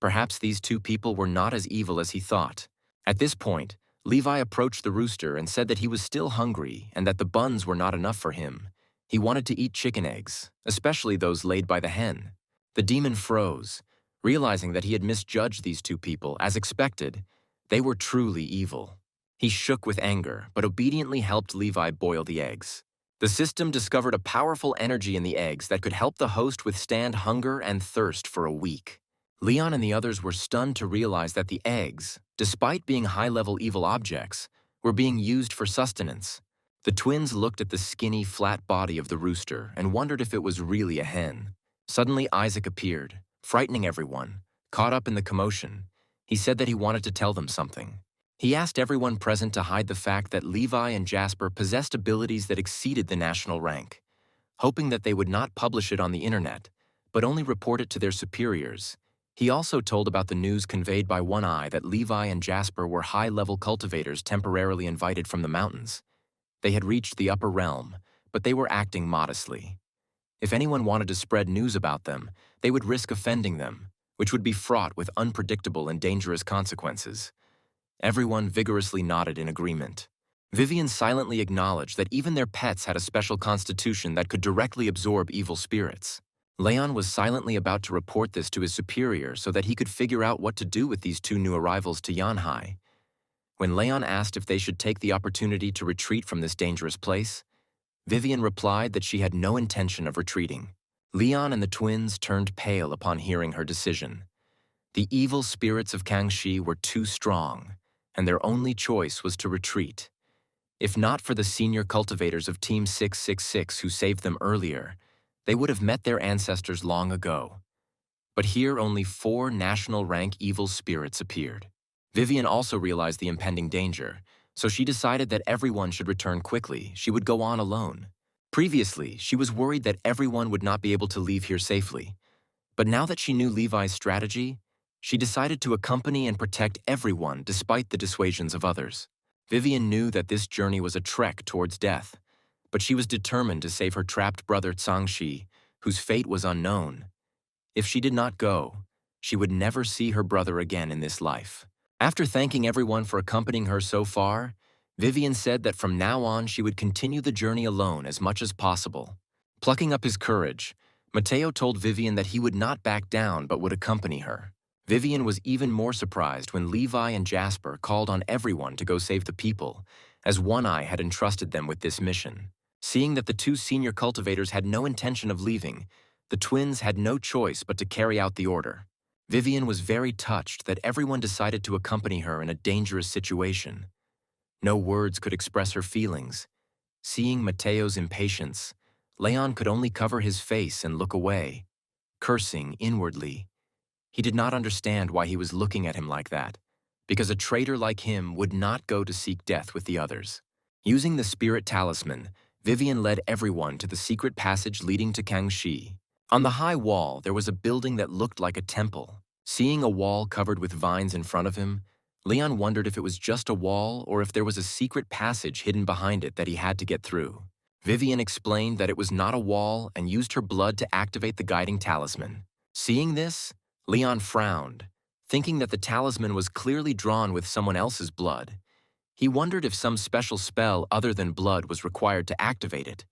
Perhaps these 2 people were not as evil as he thought. At this point, Levi approached the rooster and said that he was still hungry and that the buns were not enough for him. He wanted to eat chicken eggs, especially those laid by the hen. The demon froze, realizing that he had misjudged these 2 people. As expected, they were truly evil. He shook with anger, but obediently helped Levi boil the eggs. The system discovered a powerful energy in the eggs that could help the host withstand hunger and thirst for a week. Leon and the others were stunned to realize that the eggs, despite being high-level evil objects, were being used for sustenance. The twins looked at the skinny, flat body of the rooster and wondered if it was really a hen. Suddenly, Isaac appeared, frightening everyone. Caught up in the commotion, he said that he wanted to tell them something. He asked everyone present to hide the fact that Levi and Jasper possessed abilities that exceeded the national rank, hoping that they would not publish it on the internet, but only report it to their superiors. He also told about the news conveyed by One Eye that Levi and Jasper were high-level cultivators temporarily invited from the mountains. They had reached the upper realm, but they were acting modestly. If anyone wanted to spread news about them, they would risk offending them, which would be fraught with unpredictable and dangerous consequences. Everyone vigorously nodded in agreement. Vivian silently acknowledged that even their pets had a special constitution that could directly absorb evil spirits. Leon was silently about to report this to his superior so that he could figure out what to do with these two new arrivals to Yanhai. When Leon asked if they should take the opportunity to retreat from this dangerous place, Vivian replied that she had no intention of retreating. Leon and the twins turned pale upon hearing her decision. The evil spirits of Kangxi were too strong, and their only choice was to retreat. If not for the senior cultivators of Team 666 who saved them earlier, they would have met their ancestors long ago. But here only 4 national-rank evil spirits appeared. Vivian also realized the impending danger, so she decided that everyone should return quickly. She would go on alone. Previously, she was worried that everyone would not be able to leave here safely. But now that she knew Levi's strategy, she decided to accompany and protect everyone despite the dissuasions of others. Vivian knew that this journey was a trek towards death, but she was determined to save her trapped brother Zhangxi, whose fate was unknown. If she did not go, she would never see her brother again in this life. After thanking everyone for accompanying her so far, Vivian said that from now on she would continue the journey alone as much as possible. Plucking up his courage, Mateo told Vivian that he would not back down but would accompany her. Vivian was even more surprised when Levi and Jasper called on everyone to go save the people, as One Eye had entrusted them with this mission. Seeing that the 2 senior cultivators had no intention of leaving, the twins had no choice but to carry out the order. Vivian was very touched that everyone decided to accompany her in a dangerous situation. No words could express her feelings. Seeing Mateo's impatience, Leon could only cover his face and look away, cursing inwardly. He did not understand why he was looking at him like that, because a traitor like him would not go to seek death with the others. Using the spirit talisman, Vivian led everyone to the secret passage leading to Kangxi. On the high wall, there was a building that looked like a temple. Seeing a wall covered with vines in front of him, Leon wondered if it was just a wall or if there was a secret passage hidden behind it that he had to get through. Vivian explained that it was not a wall and used her blood to activate the guiding talisman. Seeing this, Leon frowned, thinking that the talisman was clearly drawn with someone else's blood. He wondered if some special spell other than blood was required to activate it.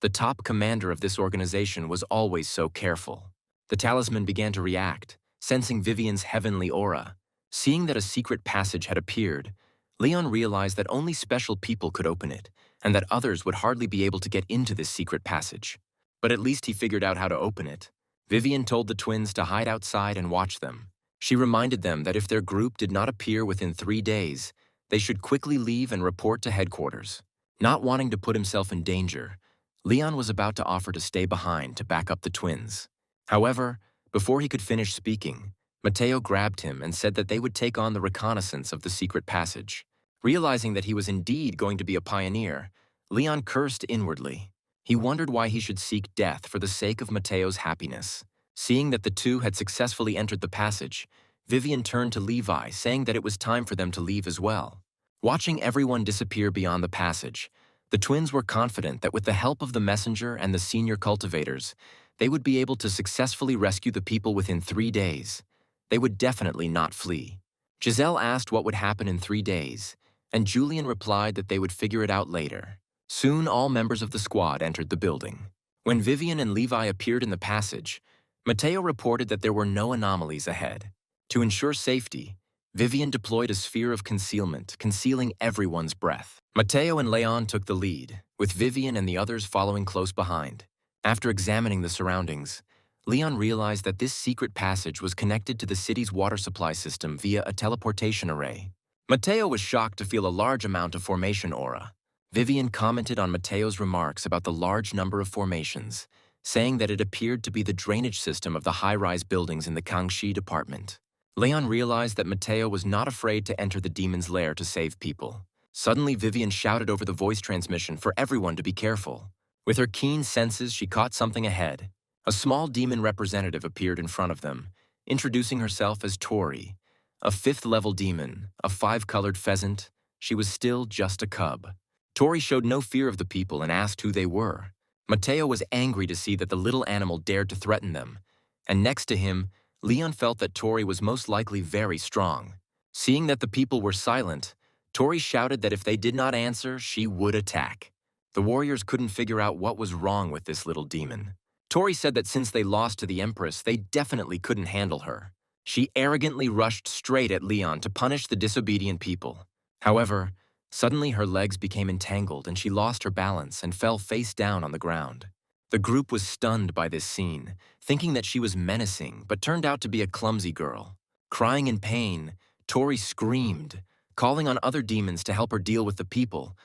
The top commander of this organization was always so careful. The talisman began to react, sensing Vivian's heavenly aura. Seeing that a secret passage had appeared, Leon realized that only special people could open it, and that others would hardly be able to get into this secret passage. But at least he figured out how to open it. Vivian told the twins to hide outside and watch them. She reminded them that if their group did not appear within 3 days, they should quickly leave and report to headquarters. Not wanting to put himself in danger, Leon was about to offer to stay behind to back up the twins. However, before he could finish speaking, Mateo grabbed him and said that they would take on the reconnaissance of the secret passage. Realizing that he was indeed going to be a pioneer, Leon cursed inwardly. He wondered why he should seek death for the sake of Mateo's happiness. Seeing that the 2 had successfully entered the passage, Vivian turned to Levi, saying that it was time for them to leave as well. Watching everyone disappear beyond the passage, the twins were confident that with the help of the messenger and the senior cultivators, they would be able to successfully rescue the people within 3 days. They would definitely not flee. Giselle asked what would happen in 3 days, and Julian replied that they would figure it out later. Soon all members of the squad entered the building. When Vivian and Levi appeared in the passage, Mateo reported that there were no anomalies ahead. To ensure safety, Vivian deployed a sphere of concealment, concealing everyone's breath. Mateo and Leon took the lead, with Vivian and the others following close behind. After examining the surroundings, Leon realized that this secret passage was connected to the city's water supply system via a teleportation array. Mateo was shocked to feel a large amount of formation aura. Vivian commented on Mateo's remarks about the large number of formations, saying that it appeared to be the drainage system of the high-rise buildings in the Kangxi department. Leon realized that Mateo was not afraid to enter the demon's lair to save people. Suddenly, Vivian shouted over the voice transmission for everyone to be careful. With her keen senses, she caught something ahead. A small demon representative appeared in front of them, introducing herself as Tori, a 5th-level demon, a 5-colored pheasant. She was still just a cub. Tori showed no fear of the people and asked who they were. Mateo was angry to see that the little animal dared to threaten them, and next to him, Leon felt that Tori was most likely very strong. Seeing that the people were silent, Tori shouted that if they did not answer, she would attack. The warriors couldn't figure out what was wrong with this little demon. Tori said that since they lost to the Empress, they definitely couldn't handle her. She arrogantly rushed straight at Leon to punish the disobedient people. However, suddenly her legs became entangled and she lost her balance and fell face down on the ground. The group was stunned by this scene, thinking that she was menacing, but turned out to be a clumsy girl. Crying in pain, Tori screamed, calling on other demons to help her deal with the people.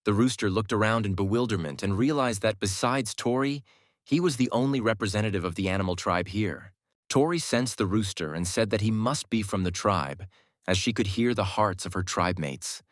The rooster looked around in bewilderment and realized that besides Tori, he was the only representative of the animal tribe here. Tori sensed the rooster and said that he must be from the tribe, as she could hear the hearts of her tribe mates.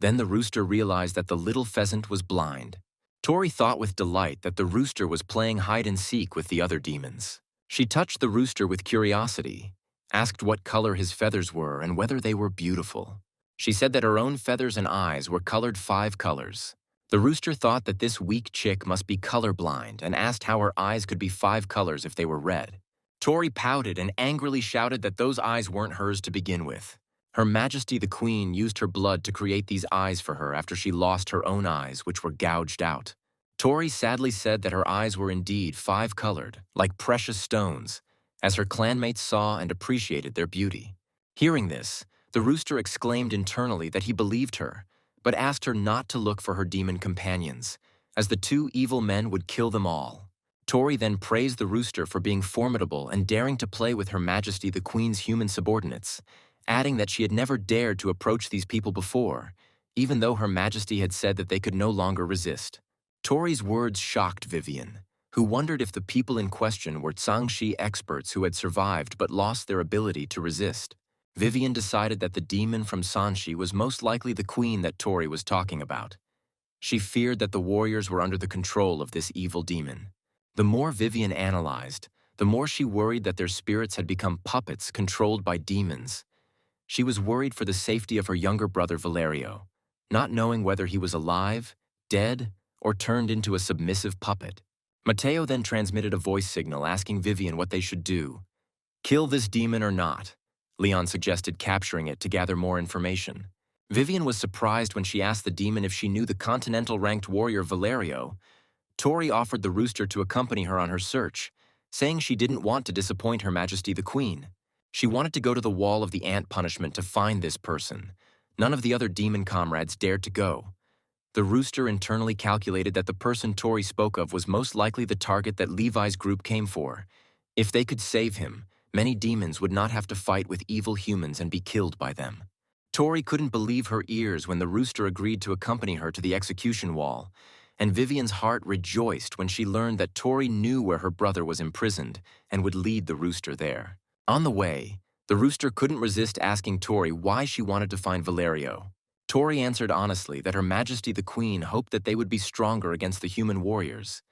Then the rooster realized that the little pheasant was blind. Tori thought with delight that the rooster was playing hide-and-seek with the other demons. She touched the rooster with curiosity, asked what color his feathers were and whether they were beautiful. She said that her own feathers and eyes were colored 5 colors. The rooster thought that this weak chick must be colorblind and asked how her eyes could be 5 colors if they were red. Tori pouted and angrily shouted that those eyes weren't hers to begin with. Her Majesty the Queen used her blood to create these eyes for her after she lost her own eyes, which were gouged out. Tori sadly said that her eyes were indeed 5-colored, like precious stones, as her clanmates saw and appreciated their beauty. Hearing this, the rooster exclaimed internally that he believed her, but asked her not to look for her demon companions, as the 2 evil men would kill them all. Tori then praised the rooster for being formidable and daring to play with Her Majesty the Queen's human subordinates, adding that she had never dared to approach these people before, even though Her Majesty had said that they could no longer resist. Tori's words shocked Vivian, who wondered if the people in question were Zhangxi experts who had survived but lost their ability to resist. Vivian decided that the demon from Sanxi was most likely the queen that Tori was talking about. She feared that the warriors were under the control of this evil demon. The more Vivian analyzed, the more she worried that their spirits had become puppets controlled by demons. She was worried for the safety of her younger brother Valerio, not knowing whether he was alive, dead, or turned into a submissive puppet. Mateo then transmitted a voice signal asking Vivian what they should do. Kill this demon or not, Leon suggested, capturing it to gather more information. Vivian was surprised when she asked the demon if she knew the continental-ranked warrior Valerio. Tori offered the rooster to accompany her on her search, saying she didn't want to disappoint Her Majesty the Queen. She wanted to go to the wall of the ant punishment to find this person. None of the other demon comrades dared to go. The rooster internally calculated that the person Tori spoke of was most likely the target that Levi's group came for. If they could save him, many demons would not have to fight with evil humans and be killed by them. Tori couldn't believe her ears when the rooster agreed to accompany her to the execution wall, and Vivian's heart rejoiced when she learned that Tori knew where her brother was imprisoned and would lead the rooster there. On the way, the rooster couldn't resist asking Tori why she wanted to find Valerio. Tori answered honestly that Her Majesty the Queen hoped that they would be stronger against the human warriors.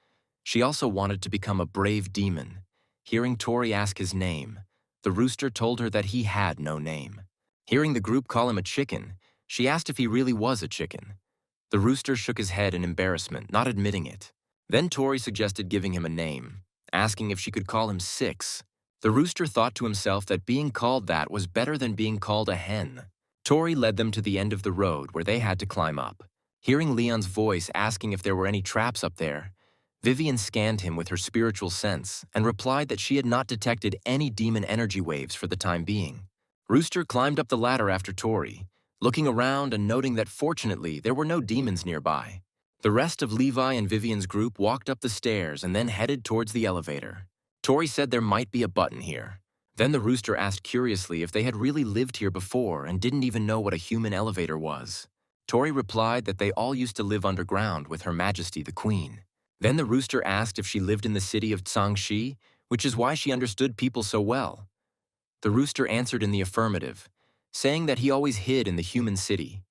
She also wanted to become a brave demon. Hearing Tori ask his name, the rooster told her that he had no name. Hearing the group call him a chicken, she asked if he really was a chicken. The rooster shook his head in embarrassment, not admitting it. Then Tori suggested giving him a name, asking if she could call him Six. The rooster thought to himself that being called that was better than being called a hen. Tori led them to the end of the road where they had to climb up. Hearing Leon's voice asking if there were any traps up there, Vivian scanned him with her spiritual sense and replied that she had not detected any demon energy waves for the time being. Rooster climbed up the ladder after Tori, looking around and noting that fortunately there were no demons nearby. The rest of Levi and Vivian's group walked up the stairs and then headed towards the elevator. Tori said there might be a button here. Then the rooster asked curiously if they had really lived here before and didn't even know what a human elevator was. Tori replied that they all used to live underground with Her Majesty the Queen. Then the rooster asked if she lived in the city of Tsangxi, which is why she understood people so well. The rooster answered in the affirmative, saying that he always hid in the human city.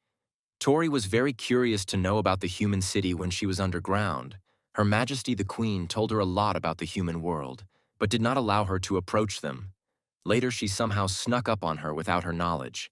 Tori was very curious to know about the human city when she was underground. Her Majesty the Queen told her a lot about the human world, but did not allow her to approach them. Later, she somehow snuck up on her without her knowledge,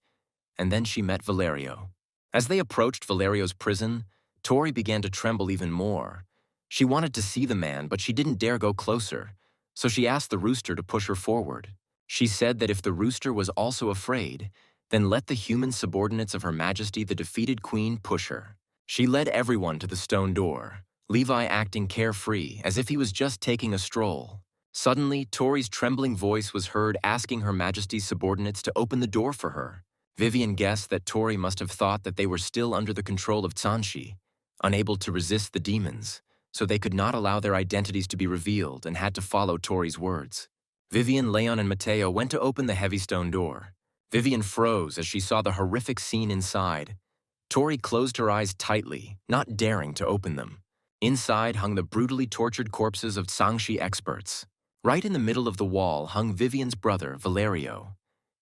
and then she met Valerio. As they approached Valerio's prison, Tori began to tremble even more. She wanted to see the man, but she didn't dare go closer, so she asked the rooster to push her forward. She said that if the rooster was also afraid, then let the human subordinates of Her Majesty the defeated queen push her. She led everyone to the stone door, Levi acting carefree, as if he was just taking a stroll. Suddenly, Tori's trembling voice was heard asking Her Majesty's subordinates to open the door for her. Vivian guessed that Tori must have thought that they were still under the control of Tsanshi, unable to resist the demons, so they could not allow their identities to be revealed and had to follow Tori's words. Vivian, Leon, and Mateo went to open the heavy stone door. Vivian froze as she saw the horrific scene inside. Tori closed her eyes tightly, not daring to open them. Inside hung the brutally tortured corpses of Tsangxi experts. Right in the middle of the wall hung Vivian's brother, Valerio.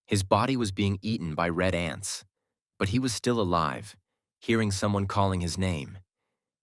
His body was being eaten by red ants, but he was still alive, hearing someone calling his name.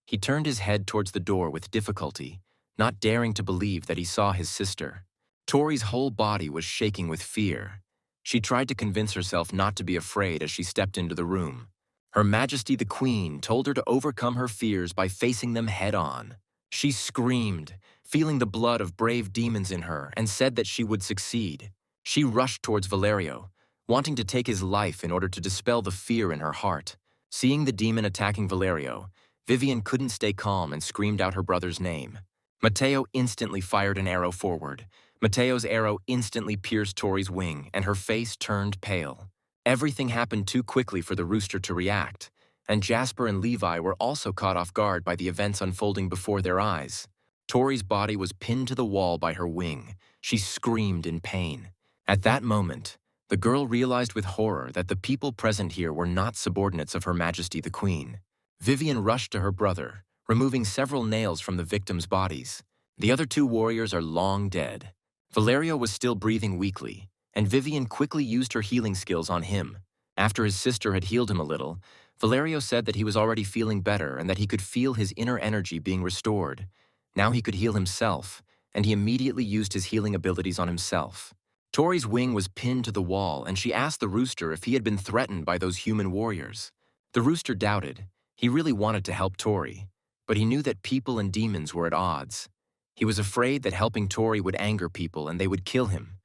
He turned his head towards the door with difficulty, not daring to believe that he saw his sister. Tori's whole body was shaking with fear. She tried to convince herself not to be afraid as she stepped into the room. Her Majesty the Queen told her to overcome her fears by facing them head-on. She screamed, feeling the blood of brave demons in her, and said that she would succeed. She rushed towards Valerio, wanting to take his life in order to dispel the fear in her heart. Seeing the demon attacking Valerio, Vivian couldn't stay calm and screamed out her brother's name. Mateo instantly fired an arrow forward. Mateo's arrow instantly pierced Tori's wing, and her face turned pale. Everything happened too quickly for the rooster to react, and Jasper and Levi were also caught off guard by the events unfolding before their eyes. Tori's body was pinned to the wall by her wing. She screamed in pain. At that moment, the girl realized with horror that the people present here were not subordinates of Her Majesty the Queen. Vivian rushed to her brother, removing several nails from the victims' bodies. The other two warriors are long dead. Valerio was still breathing weakly, and Vivian quickly used her healing skills on him. After his sister had healed him a little, Valerio said that he was already feeling better and that he could feel his inner energy being restored. Now he could heal himself, and he immediately used his healing abilities on himself. Tori's wing was pinned to the wall, and she asked the rooster if he had been threatened by those human warriors. The rooster doubted. He really wanted to help Tori, but he knew that people and demons were at odds. He was afraid that helping Tori would anger people and they would kill him.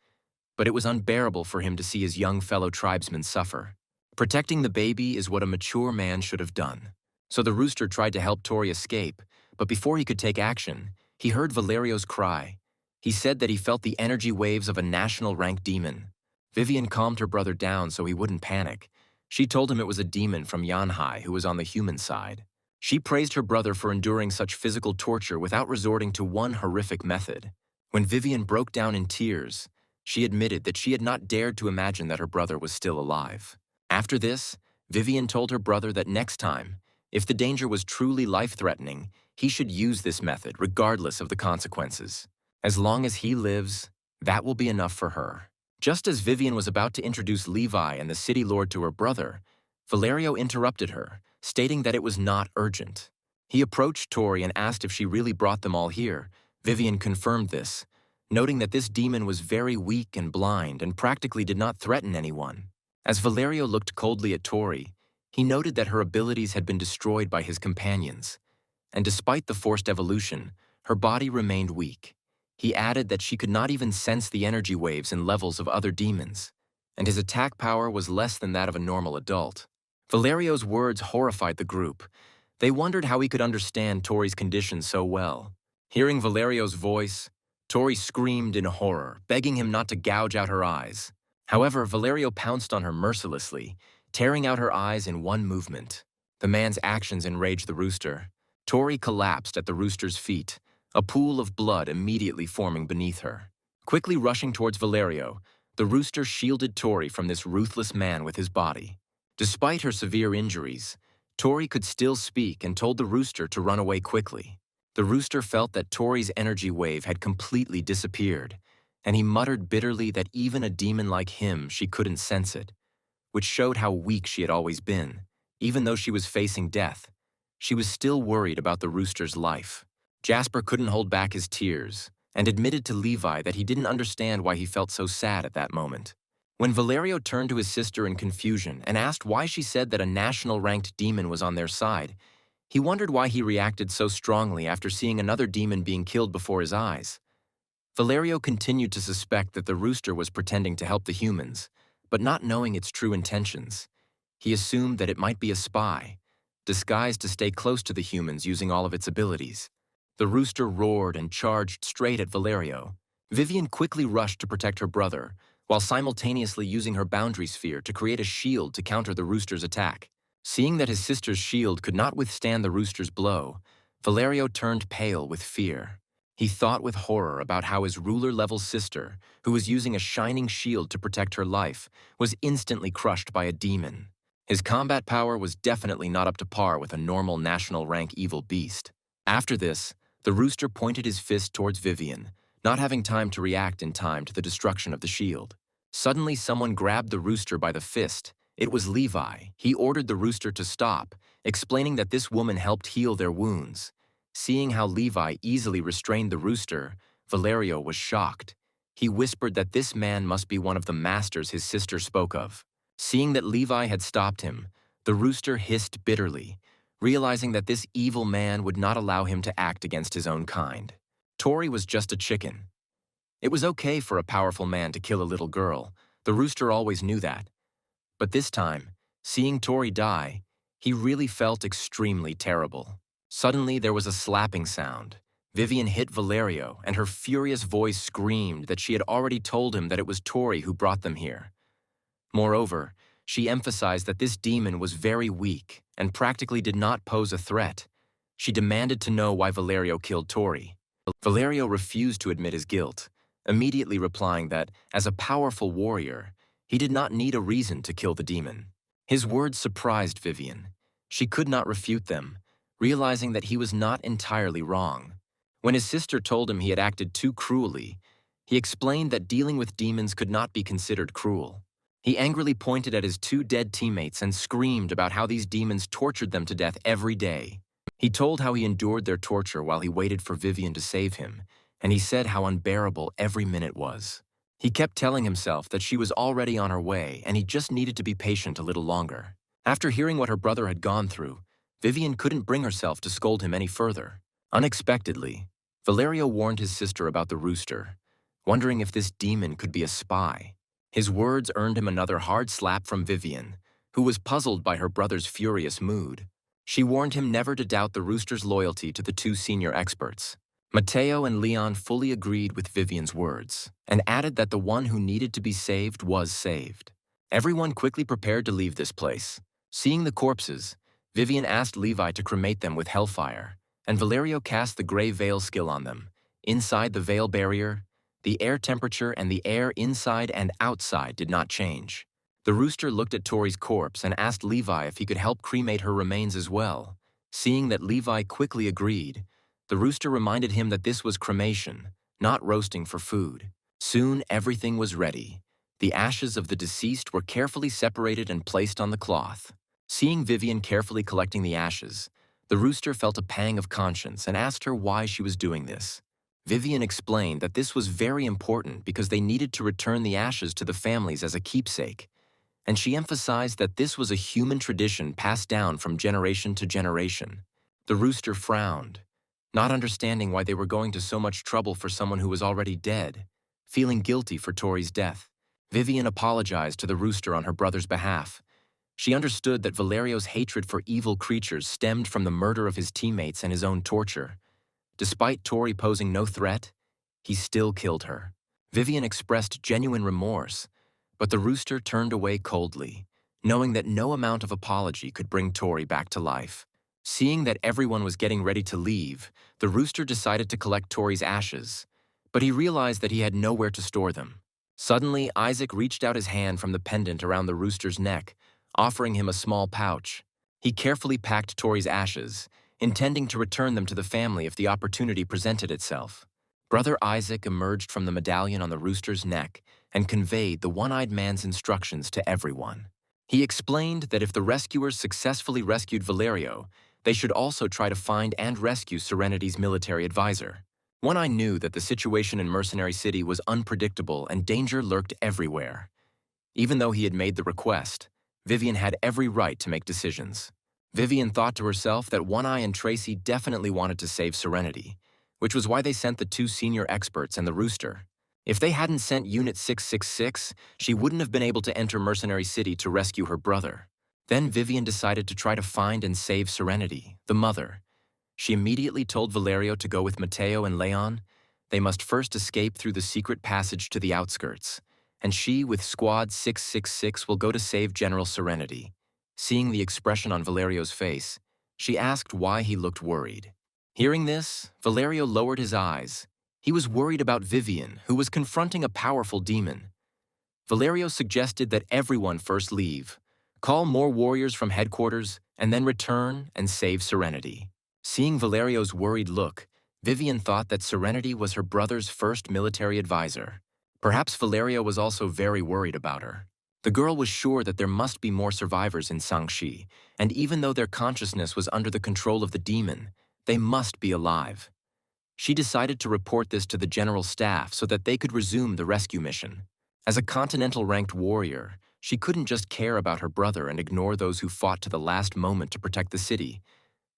But it was unbearable for him to see his young fellow tribesmen suffer. Protecting the baby is what a mature man should have done. So the rooster tried to help Tori escape, but before he could take action, he heard Valerio's cry. He said that he felt the energy waves of a national-rank demon. Vivian calmed her brother down so he wouldn't panic. She told him it was a demon from Yanhai who was on the human side. She praised her brother for enduring such physical torture without resorting to one horrific method. When Vivian broke down in tears, she admitted that she had not dared to imagine that her brother was still alive. After this, Vivian told her brother that next time, if the danger was truly life-threatening, he should use this method regardless of the consequences. As long as he lives, that will be enough for her. Just as Vivian was about to introduce Levi and the city lord to her brother, Valerio interrupted her, stating that it was not urgent. He approached Tori and asked if she really brought them all here. Vivian confirmed this, noting that this demon was very weak and blind and practically did not threaten anyone. As Valerio looked coldly at Tori, he noted that her abilities had been destroyed by his companions, and despite the forced evolution, her body remained weak. He added that she could not even sense the energy waves and levels of other demons, and his attack power was less than that of a normal adult. Valerio's words horrified the group. They wondered how he could understand Tori's condition so well. Hearing Valerio's voice, Tori screamed in horror, begging him not to gouge out her eyes. However, Valerio pounced on her mercilessly, tearing out her eyes in one movement. The man's actions enraged the rooster. Tori collapsed at the rooster's feet, a pool of blood immediately forming beneath her. Quickly rushing towards Valerio, the rooster shielded Tori from this ruthless man with his body. Despite her severe injuries, Tori could still speak and told the rooster to run away quickly. The rooster felt that Tori's energy wave had completely disappeared, and he muttered bitterly that even a demon like him, she couldn't sense it, which showed how weak she had always been. Even though she was facing death, she was still worried about the rooster's life. Jasper couldn't hold back his tears and admitted to Levi that he didn't understand why he felt so sad at that moment. When Valerio turned to his sister in confusion and asked why she said that a national-ranked demon was on their side, he wondered why he reacted so strongly after seeing another demon being killed before his eyes. Valerio continued to suspect that the rooster was pretending to help the humans, but not knowing its true intentions. He assumed that it might be a spy, disguised to stay close to the humans using all of its abilities. The rooster roared and charged straight at Valerio. Vivian quickly rushed to protect her brother, while simultaneously using her boundary sphere to create a shield to counter the rooster's attack. Seeing that his sister's shield could not withstand the rooster's blow, Valerio turned pale with fear. He thought with horror about how his ruler-level sister, who was using a shining shield to protect her life, was instantly crushed by a demon. His combat power was definitely not up to par with a normal national-rank evil beast. After this, the rooster pointed his fist towards Vivian, not having time to react in time to the destruction of the shield. Suddenly, someone grabbed the rooster by the fist. It was Levi. He ordered the rooster to stop, explaining that this woman helped heal their wounds. Seeing how Levi easily restrained the rooster, Valerio was shocked. He whispered that this man must be one of the masters his sister spoke of. Seeing that Levi had stopped him, the rooster hissed bitterly, realizing that this evil man would not allow him to act against his own kind. Tori was just a chicken. It was okay for a powerful man to kill a little girl. The rooster always knew that. But this time, seeing Tori die, he really felt extremely terrible. Suddenly, there was a slapping sound. Vivian hit Valerio, and her furious voice screamed that she had already told him that it was Tori who brought them here. Moreover, she emphasized that this demon was very weak and practically did not pose a threat. She demanded to know why Valerio killed Tori. Valerio refused to admit his guilt, immediately replying that, as a powerful warrior, he did not need a reason to kill the demon. His words surprised Vivian. She could not refute them, realizing that he was not entirely wrong. When his sister told him he had acted too cruelly, he explained that dealing with demons could not be considered cruel. He angrily pointed at his two dead teammates and screamed about how these demons tortured them to death every day. He told how he endured their torture while he waited for Vivian to save him, and he said how unbearable every minute was. He kept telling himself that she was already on her way and he just needed to be patient a little longer. After hearing what her brother had gone through, Vivian couldn't bring herself to scold him any further. Unexpectedly, Valerio warned his sister about the rooster, wondering if this demon could be a spy. His words earned him another hard slap from Vivian, who was puzzled by her brother's furious mood. She warned him never to doubt the rooster's loyalty to the two senior experts. Mateo and Leon fully agreed with Vivian's words, and added that the one who needed to be saved was saved. Everyone quickly prepared to leave this place. Seeing the corpses, Vivian asked Levi to cremate them with hellfire, and Valerio cast the gray veil skill on them. Inside the veil barrier, the air temperature and the air inside and outside did not change. The rooster looked at Tori's corpse and asked Levi if he could help cremate her remains as well. Seeing that Levi quickly agreed, the rooster reminded him that this was cremation, not roasting for food. Soon everything was ready. The ashes of the deceased were carefully separated and placed on the cloth. Seeing Vivian carefully collecting the ashes, the rooster felt a pang of conscience and asked her why she was doing this. Vivian explained that this was very important because they needed to return the ashes to the families as a keepsake, and she emphasized that this was a human tradition passed down from generation to generation. The rooster frowned, not understanding why they were going to so much trouble for someone who was already dead, feeling guilty for Tori's death. Vivian apologized to the rooster on her brother's behalf. She understood that Valerio's hatred for evil creatures stemmed from the murder of his teammates and his own torture. Despite Tori posing no threat, he still killed her. Vivian expressed genuine remorse, but the rooster turned away coldly, knowing that no amount of apology could bring Tori back to life. Seeing that everyone was getting ready to leave, the rooster decided to collect Tori's ashes, but he realized that he had nowhere to store them. Suddenly, Isaac reached out his hand from the pendant around the rooster's neck, offering him a small pouch. He carefully packed Tori's ashes, intending to return them to the family if the opportunity presented itself. Brother Isaac emerged from the medallion on the rooster's neck and conveyed the one-eyed man's instructions to everyone. He explained that if the rescuers successfully rescued Valerio, they should also try to find and rescue Serenity's military advisor. One Eye knew that the situation in Mercenary City was unpredictable and danger lurked everywhere. Even though he had made the request, Vivian had every right to make decisions. Vivian thought to herself that One Eye and Tracy definitely wanted to save Serenity, which was why they sent the two senior experts and the rooster. If they hadn't sent Unit 666, she wouldn't have been able to enter Mercenary City to rescue her brother. Then Vivian decided to try to find and save Serenity, the mother. She immediately told Valerio to go with Mateo and Leon. They must first escape through the secret passage to the outskirts, and she, with Squad 666, will go to save General Serenity. Seeing the expression on Valerio's face, she asked why he looked worried. Hearing this, Valerio lowered his eyes. He was worried about Vivian, who was confronting a powerful demon. Valerio suggested that everyone first leave, call more warriors from headquarters, and then return and save Serenity. Seeing Valerio's worried look, Vivian thought that Serenity was her brother's first military advisor. Perhaps Valerio was also very worried about her. The girl was sure that there must be more survivors in Sangxi, and even though their consciousness was under the control of the demon, they must be alive. She decided to report this to the general staff so that they could resume the rescue mission. As a continental-ranked warrior, she couldn't just care about her brother and ignore those who fought to the last moment to protect the city.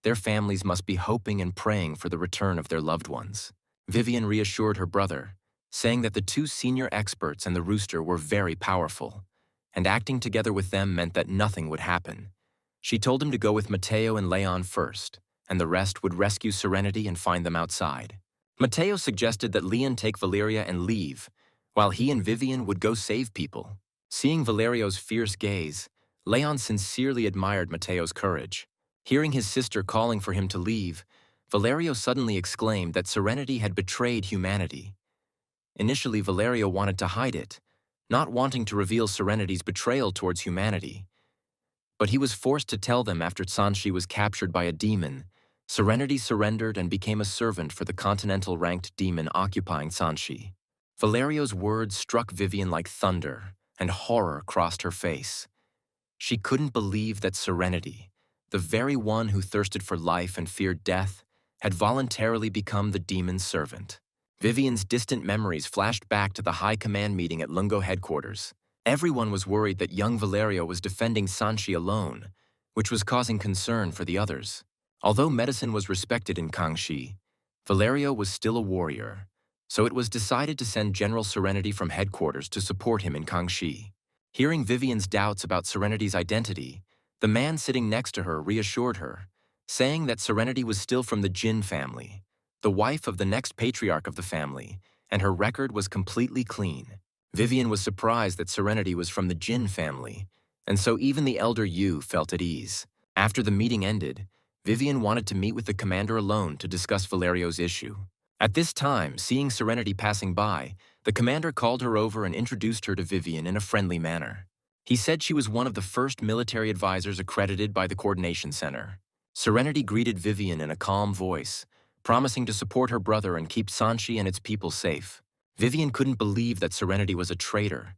Their families must be hoping and praying for the return of their loved ones. Vivian reassured her brother, saying that the two senior experts and the rooster were very powerful, and acting together with them meant that nothing would happen. She told him to go with Mateo and Leon first, and the rest would rescue Serenity and find them outside. Mateo suggested that Leon take Valeria and leave, while he and Vivian would go save people. Seeing Valerio's fierce gaze, Leon sincerely admired Mateo's courage. Hearing his sister calling for him to leave, Valerio suddenly exclaimed that Serenity had betrayed humanity. Initially, Valerio wanted to hide it, not wanting to reveal Serenity's betrayal towards humanity. But he was forced to tell them after Sanshi was captured by a demon. Serenity surrendered and became a servant for the continental-ranked demon occupying Sanshi. Valerio's words struck Vivian like thunder, and horror crossed her face. She couldn't believe that Serenity, the very one who thirsted for life and feared death, had voluntarily become the demon's servant. Vivian's distant memories flashed back to the high command meeting at Lungo headquarters. Everyone was worried that young Valerio was defending Sanshi alone, which was causing concern for the others. Although medicine was respected in Kangxi, Valerio was still a warrior, so it was decided to send General Serenity from headquarters to support him in Kangxi. Hearing Vivian's doubts about Serenity's identity, the man sitting next to her reassured her, saying that Serenity was still from the Jin family, the wife of the next patriarch of the family, and her record was completely clean. Vivian was surprised that Serenity was from the Jin family, and so even the elder Yu felt at ease. After the meeting ended, Vivian wanted to meet with the commander alone to discuss Valerio's issue. At this time, seeing Serenity passing by, the commander called her over and introduced her to Vivian in a friendly manner. He said she was one of the first military advisors accredited by the Coordination Center. Serenity greeted Vivian in a calm voice, promising to support her brother and keep Sanshi and its people safe. Vivian couldn't believe that Serenity was a traitor,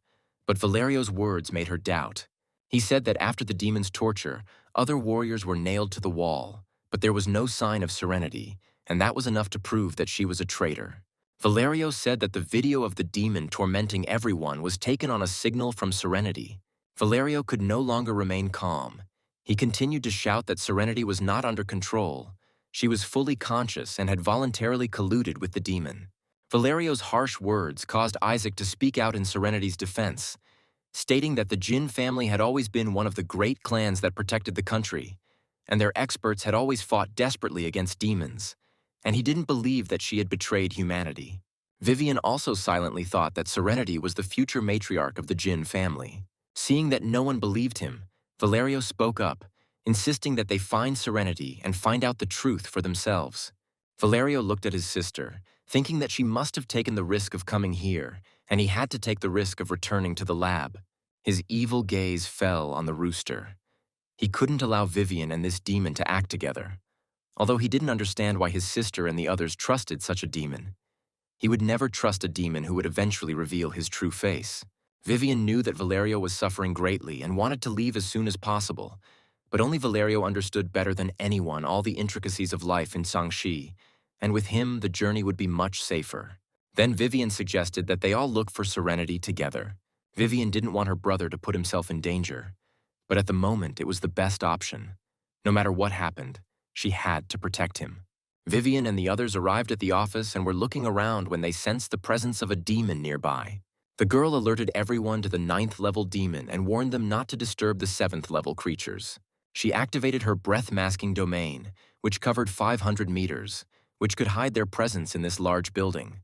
but Valerio's words made her doubt. He said that after the demon's torture, other warriors were nailed to the wall, but there was no sign of Serenity, and that was enough to prove that she was a traitor. Valerio said that the video of the demon tormenting everyone was taken on a signal from Serenity. Valerio could no longer remain calm. He continued to shout that Serenity was not under control. She was fully conscious and had voluntarily colluded with the demon. Valerio's harsh words caused Isaac to speak out in Serenity's defense, stating that the Jin family had always been one of the great clans that protected the country, and their experts had always fought desperately against demons, and he didn't believe that she had betrayed humanity. Vivian also silently thought that Serenity was the future matriarch of the Jin family. Seeing that no one believed him, Valerio spoke up, insisting that they find Serenity and find out the truth for themselves. Valerio looked at his sister, thinking that she must have taken the risk of coming here, and he had to take the risk of returning to the lab. His evil gaze fell on the rooster. He couldn't allow Vivian and this demon to act together. Although he didn't understand why his sister and the others trusted such a demon. He would never trust a demon who would eventually reveal his true face. Vivian knew that Valerio was suffering greatly and wanted to leave as soon as possible, but only Valerio understood better than anyone all the intricacies of life in Sangxi, and with him the journey would be much safer. Then Vivian suggested that they all look for serenity together. Vivian didn't want her brother to put himself in danger, but at the moment it was the best option. No matter what happened, she had to protect him. Vivian and the others arrived at the office and were looking around when they sensed the presence of a demon nearby. The girl alerted everyone to the 9th-level demon and warned them not to disturb the 7th-level creatures. She activated her breath-masking domain, which covered 500 meters, which could hide their presence in this large building.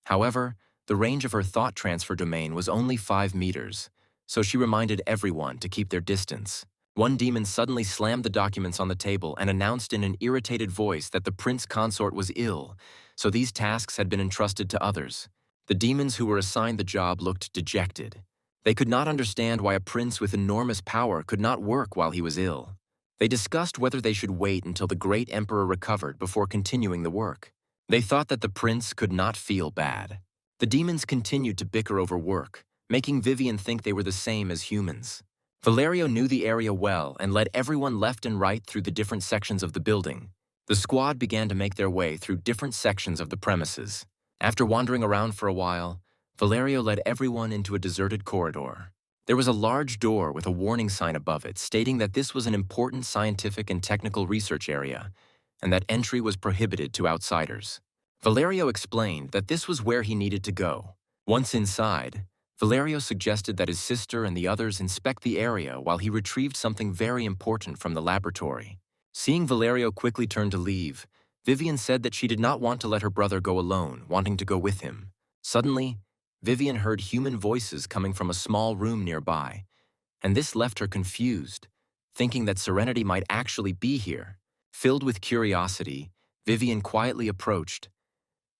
However, the range of her thought transfer domain was only 5 meters, so she reminded everyone to keep their distance. One demon suddenly slammed the documents on the table and announced in an irritated voice that the prince consort was ill, so these tasks had been entrusted to others. The demons who were assigned the job looked dejected. They could not understand why a prince with enormous power could not work while he was ill. They discussed whether they should wait until the great emperor recovered before continuing the work. They thought that the prince could not feel bad. The demons continued to bicker over work, making Vivian think they were the same as humans. Valerio knew the area well and led everyone left and right through the different sections of the building. The squad began to make their way through different sections of the premises. After wandering around for a while, Valerio led everyone into a deserted corridor. There was a large door with a warning sign above it stating that this was an important scientific and technical research area, and that entry was prohibited to outsiders. Valerio explained that this was where he needed to go. Once inside, Valerio suggested that his sister and the others inspect the area while he retrieved something very important from the laboratory. Seeing Valerio quickly turn to leave, Vivian said that she did not want to let her brother go alone, wanting to go with him. Suddenly, Vivian heard human voices coming from a small room nearby, and this left her confused, thinking that Serenity might actually be here. Filled with curiosity, Vivian quietly approached.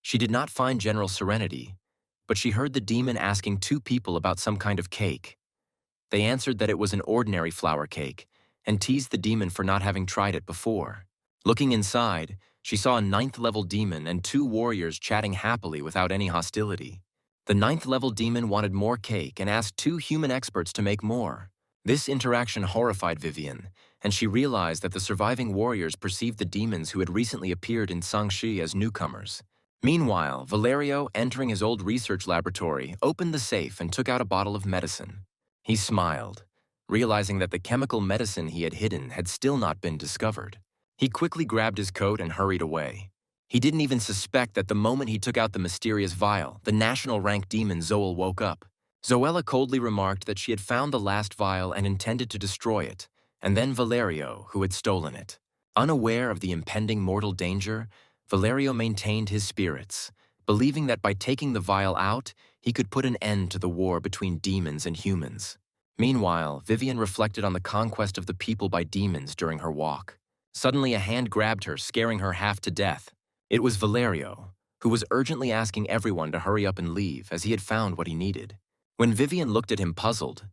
She did not find General Serenity, but she heard the demon asking 2 people about some kind of cake. They answered that it was an ordinary flour cake, and teased the demon for not having tried it before. Looking inside, she saw a 9th-level demon and 2 warriors chatting happily without any hostility. The 9th-level demon wanted more cake and asked 2 human experts to make more. This interaction horrified Vivian, and she realized that the surviving warriors perceived the demons who had recently appeared in Sangxi as newcomers. Meanwhile, Valerio, entering his old research laboratory, opened the safe and took out a bottle of medicine. He smiled, realizing that the chemical medicine he had hidden had still not been discovered. He quickly grabbed his coat and hurried away. He didn't even suspect that the moment he took out the mysterious vial, the national-rank demon Zoel woke up. Zoella coldly remarked that she had found the last vial and intended to destroy it, and then Valerio, who had stolen it. Unaware of the impending mortal danger, Valerio maintained his spirits, believing that by taking the vial out, he could put an end to the war between demons and humans. Meanwhile, Vivian reflected on the conquest of the people by demons during her walk. Suddenly, a hand grabbed her, scaring her half to death. It was Valerio, who was urgently asking everyone to hurry up and leave as he had found what he needed. When Vivian looked at him puzzled,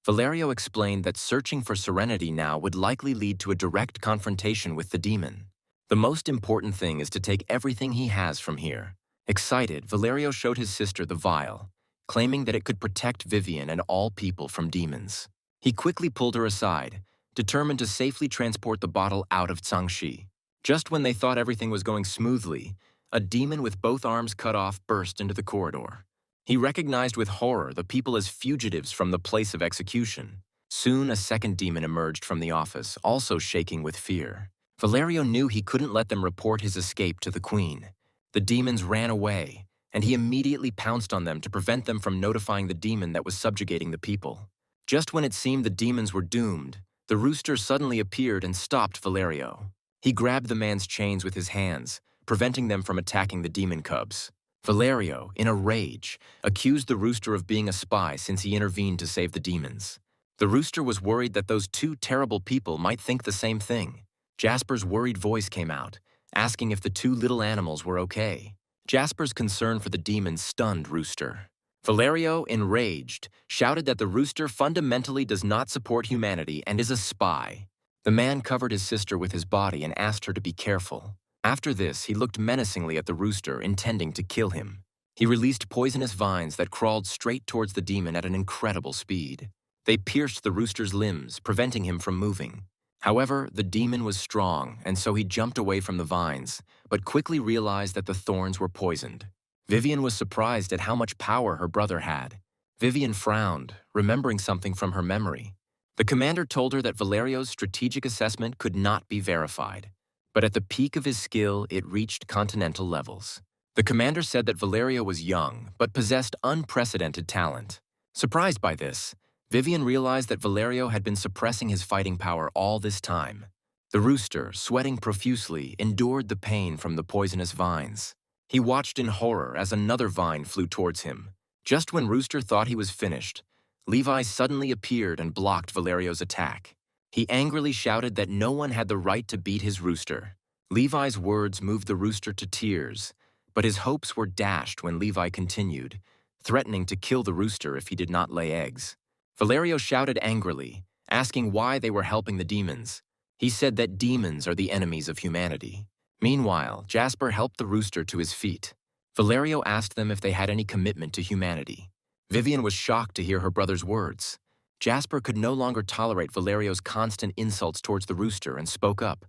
Valerio explained that searching for Serenity now would likely lead to a direct confrontation with the demon. The most important thing is to take everything he has from here. Excited, Valerio showed his sister the vial, claiming that it could protect Vivian and all people from demons. He quickly pulled her aside, determined to safely transport the bottle out of Sangxi. Just when they thought everything was going smoothly, a demon with both arms cut off burst into the corridor. He recognized with horror the people as fugitives from the place of execution. Soon, a second demon emerged from the office, also shaking with fear. Valerio knew he couldn't let them report his escape to the queen. The demons ran away, and he immediately pounced on them to prevent them from notifying the demon that was subjugating the people. Just when it seemed the demons were doomed, the rooster suddenly appeared and stopped Valerio. He grabbed the man's chains with his hands, preventing them from attacking the demon cubs. Valerio, in a rage, accused the rooster of being a spy since he intervened to save the demons. The rooster was worried that those 2 terrible people might think the same thing. Jasper's worried voice came out, asking if the 2 little animals were okay. Jasper's concern for the demon stunned Rooster. Valerio, enraged, shouted that the rooster fundamentally does not support humanity and is a spy. The man covered his sister with his body and asked her to be careful. After this, he looked menacingly at the rooster, intending to kill him. He released poisonous vines that crawled straight towards the demon at an incredible speed. They pierced the rooster's limbs, preventing him from moving. However, the demon was strong, and so he jumped away from the vines, but quickly realized that the thorns were poisoned. Vivian was surprised at how much power her brother had. Vivian frowned, remembering something from her memory. The commander told her that Valerio's strategic assessment could not be verified, but at the peak of his skill, it reached continental levels. The commander said that Valerio was young, but possessed unprecedented talent. Surprised by this, Vivian realized that Valerio had been suppressing his fighting power all this time. The rooster, sweating profusely, endured the pain from the poisonous vines. He watched in horror as another vine flew towards him. Just when Rooster thought he was finished, Levi suddenly appeared and blocked Valerio's attack. He angrily shouted that no one had the right to beat his rooster. Levi's words moved the rooster to tears, but his hopes were dashed when Levi continued, threatening to kill the rooster if he did not lay eggs. Valerio shouted angrily, asking why they were helping the demons. He said that demons are the enemies of humanity. Meanwhile, Jasper helped the rooster to his feet. Valerio asked them if they had any commitment to humanity. Vivian was shocked to hear her brother's words. Jasper could no longer tolerate Valerio's constant insults towards the rooster and spoke up,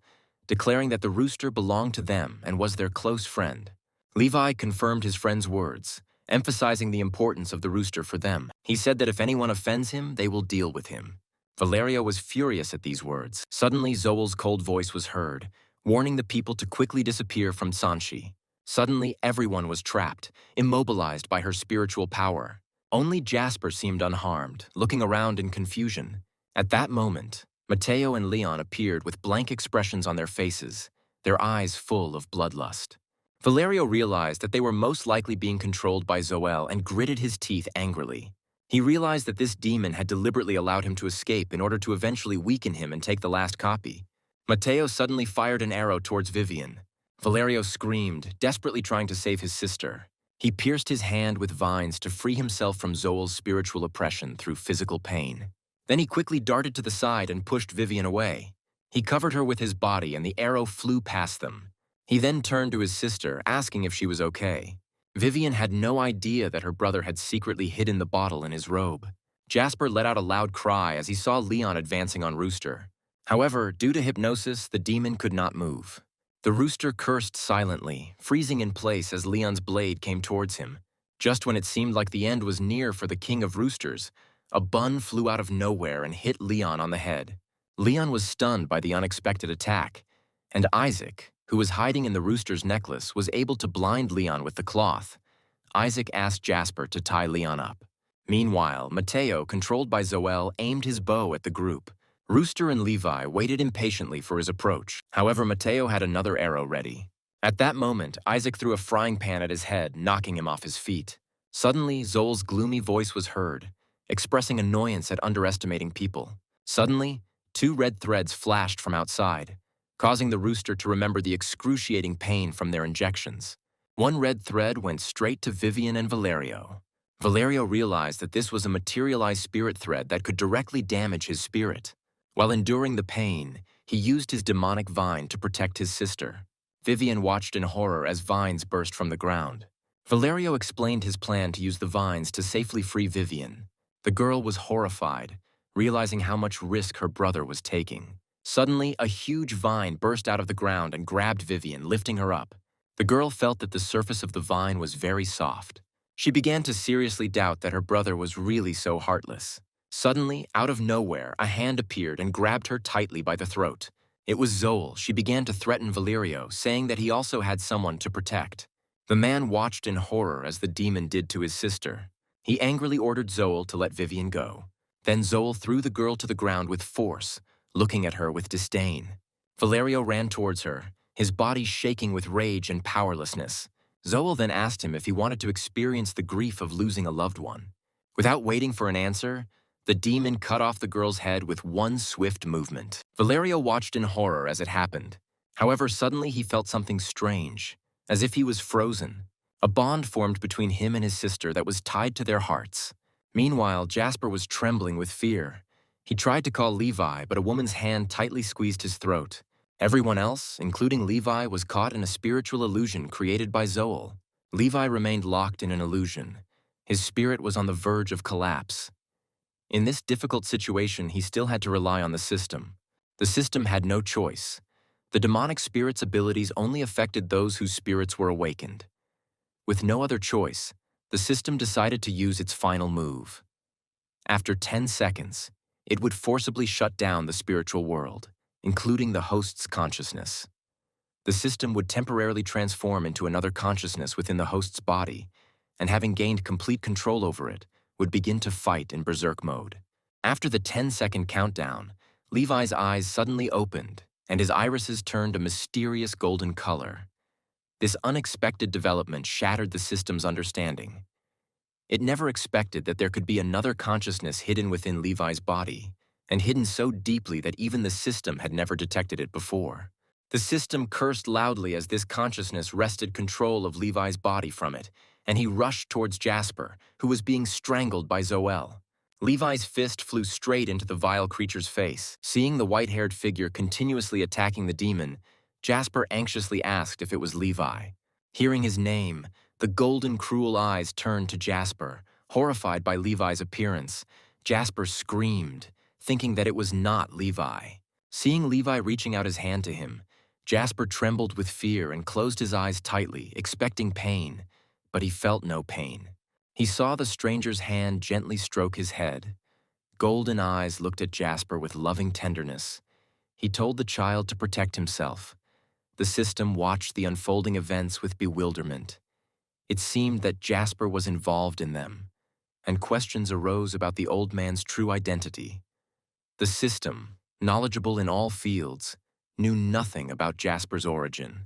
declaring that the rooster belonged to them and was their close friend. Levi confirmed his friend's words, emphasizing the importance of the rooster for them. He said that if anyone offends him, they will deal with him. Valerio was furious at these words. Suddenly, Zoel's cold voice was heard, warning the people to quickly disappear from Sanshi. Suddenly, everyone was trapped, immobilized by her spiritual power. Only Jasper seemed unharmed, looking around in confusion. At that moment, Mateo and Leon appeared with blank expressions on their faces, their eyes full of bloodlust. Valerio realized that they were most likely being controlled by Zoel and gritted his teeth angrily. He realized that this demon had deliberately allowed him to escape in order to eventually weaken him and take the last copy. Mateo suddenly fired an arrow towards Vivian. Valerio screamed, desperately trying to save his sister. He pierced his hand with vines to free himself from Zoel's spiritual oppression through physical pain. Then he quickly darted to the side and pushed Vivian away. He covered her with his body and the arrow flew past them. He then turned to his sister, asking if she was okay. Vivian had no idea that her brother had secretly hidden the bottle in his robe. Jasper let out a loud cry as he saw Leon advancing on Rooster. However, due to hypnosis, the demon could not move. The rooster cursed silently, freezing in place as Leon's blade came towards him. Just when it seemed like the end was near for the king of roosters, a bun flew out of nowhere and hit Leon on the head. Leon was stunned by the unexpected attack, and Isaac, who was hiding in the rooster's necklace, was able to blind Leon with the cloth. Isaac asked Jasper to tie Leon up. Meanwhile, Mateo, controlled by Zoel, aimed his bow at the group. Rooster and Levi waited impatiently for his approach. However, Mateo had another arrow ready. At that moment, Isaac threw a frying pan at his head, knocking him off his feet. Suddenly, Zoel's gloomy voice was heard, expressing annoyance at underestimating people. Suddenly, 2 red threads flashed from outside, causing the rooster to remember the excruciating pain from their injections. One red thread went straight to Vivian and Valerio. Valerio realized that this was a materialized spirit thread that could directly damage his spirit. While enduring the pain, he used his demonic vine to protect his sister. Vivian watched in horror as vines burst from the ground. Valerio explained his plan to use the vines to safely free Vivian. The girl was horrified, realizing how much risk her brother was taking. Suddenly, a huge vine burst out of the ground and grabbed Vivian, lifting her up. The girl felt that the surface of the vine was very soft. She began to seriously doubt that her brother was really so heartless. Suddenly, out of nowhere, a hand appeared and grabbed her tightly by the throat. It was Zoel. She began to threaten Valerio, saying that he also had someone to protect. The man watched in horror as the demon did to his sister. He angrily ordered Zoel to let Vivian go. Then Zoel threw the girl to the ground with force, looking at her with disdain. Valerio ran towards her, his body shaking with rage and powerlessness. Zoel then asked him if he wanted to experience the grief of losing a loved one. Without waiting for an answer, the demon cut off the girl's head with one swift movement. Valerio watched in horror as it happened. However, suddenly he felt something strange, as if he was frozen. A bond formed between him and his sister that was tied to their hearts. Meanwhile, Jasper was trembling with fear. He tried to call Levi, but a woman's hand tightly squeezed his throat. Everyone else, including Levi, was caught in a spiritual illusion created by Zoel. Levi remained locked in an illusion. His spirit was on the verge of collapse. In this difficult situation, he still had to rely on the system. The system had no choice. The demonic spirit's abilities only affected those whose spirits were awakened. With no other choice, the system decided to use its final move. After 10 seconds, it would forcibly shut down the spiritual world, including the host's consciousness. The system would temporarily transform into another consciousness within the host's body, and having gained complete control over it, would begin to fight in berserk mode. After the 10-second countdown, Levi's eyes suddenly opened, and his irises turned a mysterious golden color. This unexpected development shattered the system's understanding. It never expected that there could be another consciousness hidden within Levi's body, and hidden so deeply that even the system had never detected it before. The system cursed loudly as this consciousness wrested control of Levi's body from it, and he rushed towards Jasper, who was being strangled by Zoel. Levi's fist flew straight into the vile creature's face. Seeing the white-haired figure continuously attacking the demon, Jasper anxiously asked if it was Levi. Hearing his name, the golden, cruel eyes turned to Jasper, horrified by Levi's appearance. Jasper screamed, thinking that it was not Levi. Seeing Levi reaching out his hand to him, Jasper trembled with fear and closed his eyes tightly, expecting pain, but he felt no pain. He saw the stranger's hand gently stroke his head. Golden eyes looked at Jasper with loving tenderness. He told the child to protect himself. The system watched the unfolding events with bewilderment. It seemed that Jasper was involved in them, and questions arose about the old man's true identity. The system, knowledgeable in all fields, knew nothing about Jasper's origin.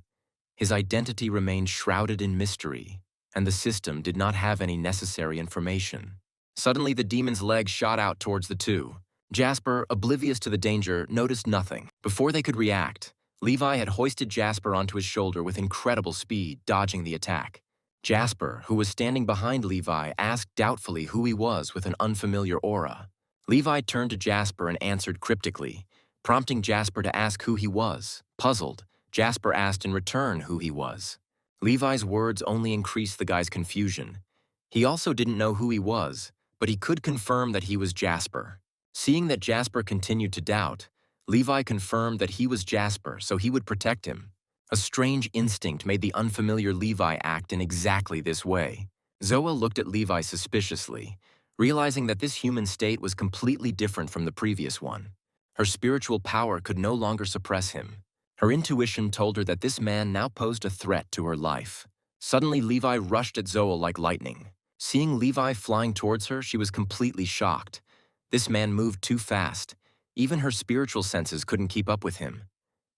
His identity remained shrouded in mystery, and the system did not have any necessary information. Suddenly, the demon's leg shot out towards the two. Jasper, oblivious to the danger, noticed nothing. Before they could react, Levi had hoisted Jasper onto his shoulder with incredible speed, dodging the attack. Jasper, who was standing behind Levi, asked doubtfully who he was with an unfamiliar aura. Levi turned to Jasper and answered cryptically, prompting Jasper to ask who he was. Puzzled, Jasper asked in return who he was. Levi's words only increased the guy's confusion. He also didn't know who he was, but he could confirm that he was Jasper. Seeing that Jasper continued to doubt, Levi confirmed that he was Jasper, so he would protect him. A strange instinct made the unfamiliar Levi act in exactly this way. Zoel looked at Levi suspiciously, realizing that this human state was completely different from the previous one. Her spiritual power could no longer suppress him. Her intuition told her that this man now posed a threat to her life. Suddenly, Levi rushed at Zoel like lightning. Seeing Levi flying towards her, she was completely shocked. This man moved too fast. Even her spiritual senses couldn't keep up with him.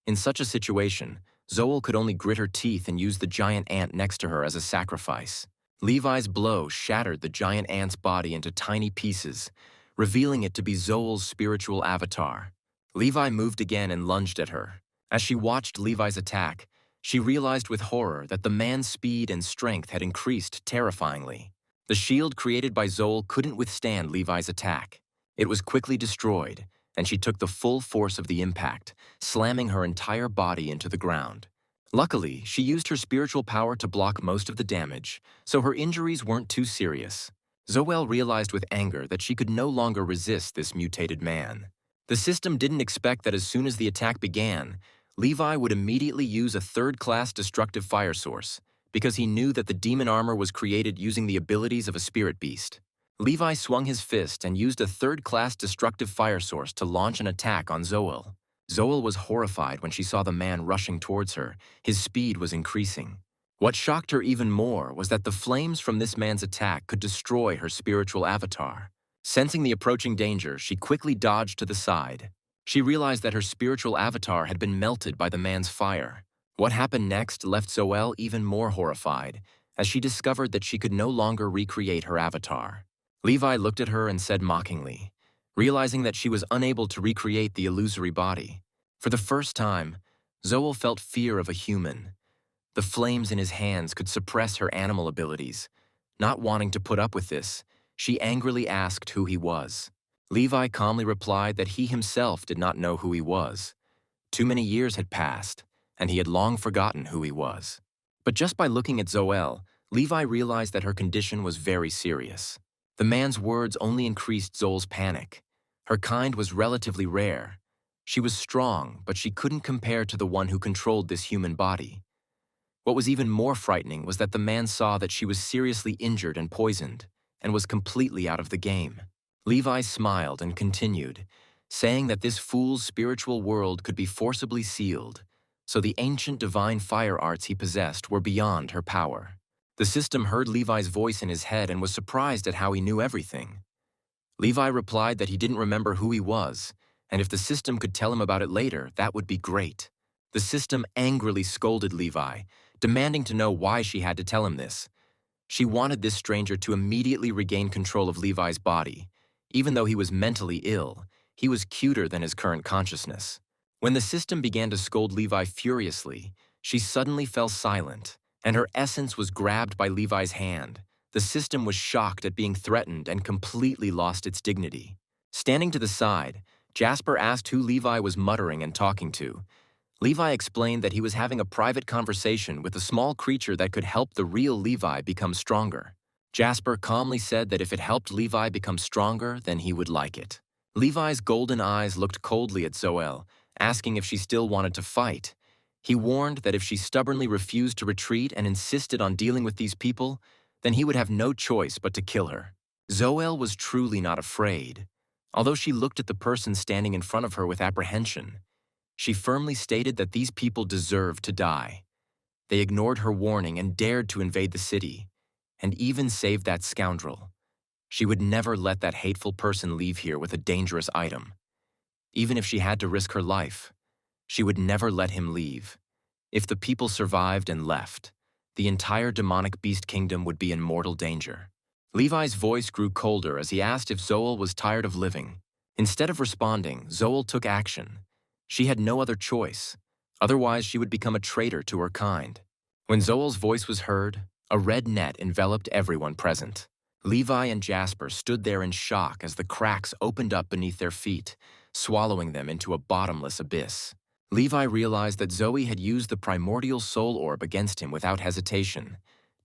In such a situation, Zoel could only grit her teeth and use the giant ant next to her as a sacrifice. Levi's blow shattered the giant ant's body into tiny pieces, revealing it to be Zoel's spiritual avatar. Levi moved again and lunged at her. As she watched Levi's attack, she realized with horror that the man's speed and strength had increased terrifyingly. The shield created by Zoel couldn't withstand Levi's attack. It was quickly destroyed, and she took the full force of the impact, slamming her entire body into the ground. Luckily, she used her spiritual power to block most of the damage, so her injuries weren't too serious. Zoel realized with anger that she could no longer resist this mutated man. The system didn't expect that as soon as the attack began, Levi would immediately use a third-class destructive fire source, because he knew that the demon armor was created using the abilities of a spirit beast. Levi swung his fist and used a third-class destructive fire source to launch an attack on Zoel. Zoel was horrified when she saw the man rushing towards her. His speed was increasing. What shocked her even more was that the flames from this man's attack could destroy her spiritual avatar. Sensing the approaching danger, she quickly dodged to the side. She realized that her spiritual avatar had been melted by the man's fire. What happened next left Zoel even more horrified, as she discovered that she could no longer recreate her avatar. Levi looked at her and said mockingly, realizing that she was unable to recreate the illusory body. For the first time, Zoel felt fear of a human. The flames in his hands could suppress her animal abilities. Not wanting to put up with this, she angrily asked who he was. Levi calmly replied that he himself did not know who he was. Too many years had passed, and he had long forgotten who he was. But just by looking at Zoel, Levi realized that her condition was very serious. The man's words only increased Zoel's panic. Her kind was relatively rare. She was strong, but she couldn't compare to the one who controlled this human body. What was even more frightening was that the man saw that she was seriously injured and poisoned, and was completely out of the game. Levi smiled and continued, saying that this fool's spiritual world could be forcibly sealed, so the ancient divine fire arts he possessed were beyond her power. The system heard Levi's voice in his head and was surprised at how he knew everything. Levi replied that he didn't remember who he was, and if the system could tell him about it later, that would be great. The system angrily scolded Levi, demanding to know why she had to tell him this. She wanted this stranger to immediately regain control of Levi's body. Even though he was mentally ill, he was cuter than his current consciousness. When the system began to scold Levi furiously, she suddenly fell silent, and her essence was grabbed by Levi's hand. The system was shocked at being threatened and completely lost its dignity. Standing to the side, Jasper asked who Levi was muttering and talking to. Levi explained that he was having a private conversation with a small creature that could help the real Levi become stronger. Jasper calmly said that if it helped Levi become stronger, then he would like it. Levi's golden eyes looked coldly at Zoel, asking if she still wanted to fight. He warned that if she stubbornly refused to retreat and insisted on dealing with these people, then he would have no choice but to kill her. Zoel was truly not afraid. Although she looked at the person standing in front of her with apprehension, she firmly stated that these people deserved to die. They ignored her warning and dared to invade the city, and even save that scoundrel. She would never let that hateful person leave here with a dangerous item. Even if she had to risk her life, she would never let him leave. If the people survived and left, the entire demonic beast kingdom would be in mortal danger. Levi's voice grew colder as he asked if Zoel was tired of living. Instead of responding, Zoel took action. She had no other choice. Otherwise, she would become a traitor to her kind. When Zoel's voice was heard, a red net enveloped everyone present. Levi and Jasper stood there in shock as the cracks opened up beneath their feet, swallowing them into a bottomless abyss. Levi realized that Zoe had used the primordial soul orb against him without hesitation,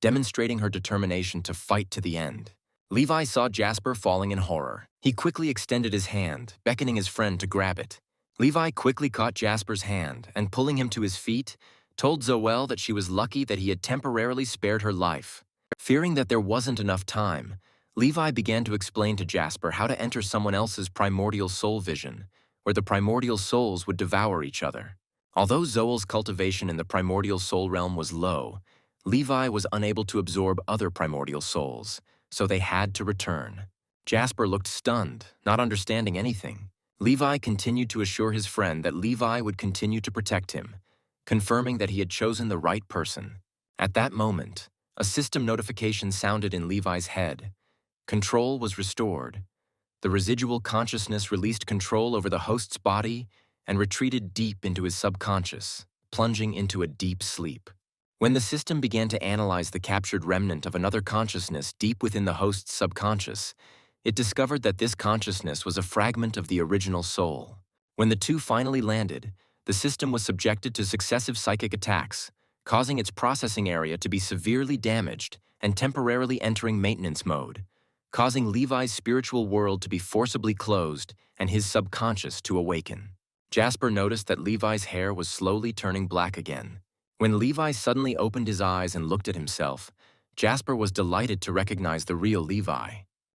demonstrating her determination to fight to the end. Levi saw Jasper falling in horror. He quickly extended his hand, beckoning his friend to grab it. Levi quickly caught Jasper's hand and, pulling him to his feet, told Zoel that she was lucky that he had temporarily spared her life. Fearing that there wasn't enough time, Levi began to explain to Jasper how to enter someone else's primordial soul vision, where the primordial souls would devour each other. Although Zoel's cultivation in the primordial soul realm was low, Levi was unable to absorb other primordial souls, so they had to return. Jasper looked stunned, not understanding anything. Levi continued to assure his friend that Levi would continue to protect him, confirming that he had chosen the right person. At that moment, a system notification sounded in Levi's head. Control was restored. The residual consciousness released control over the host's body and retreated deep into his subconscious, plunging into a deep sleep. When the system began to analyze the captured remnant of another consciousness deep within the host's subconscious, it discovered that this consciousness was a fragment of the original soul. When the two finally landed, the system was subjected to successive psychic attacks, causing its processing area to be severely damaged and temporarily entering maintenance mode, causing Levi's spiritual world to be forcibly closed and his subconscious to awaken. Jasper noticed that Levi's hair was slowly turning black again. When Levi suddenly opened his eyes and looked at himself, Jasper was delighted to recognize the real Levi.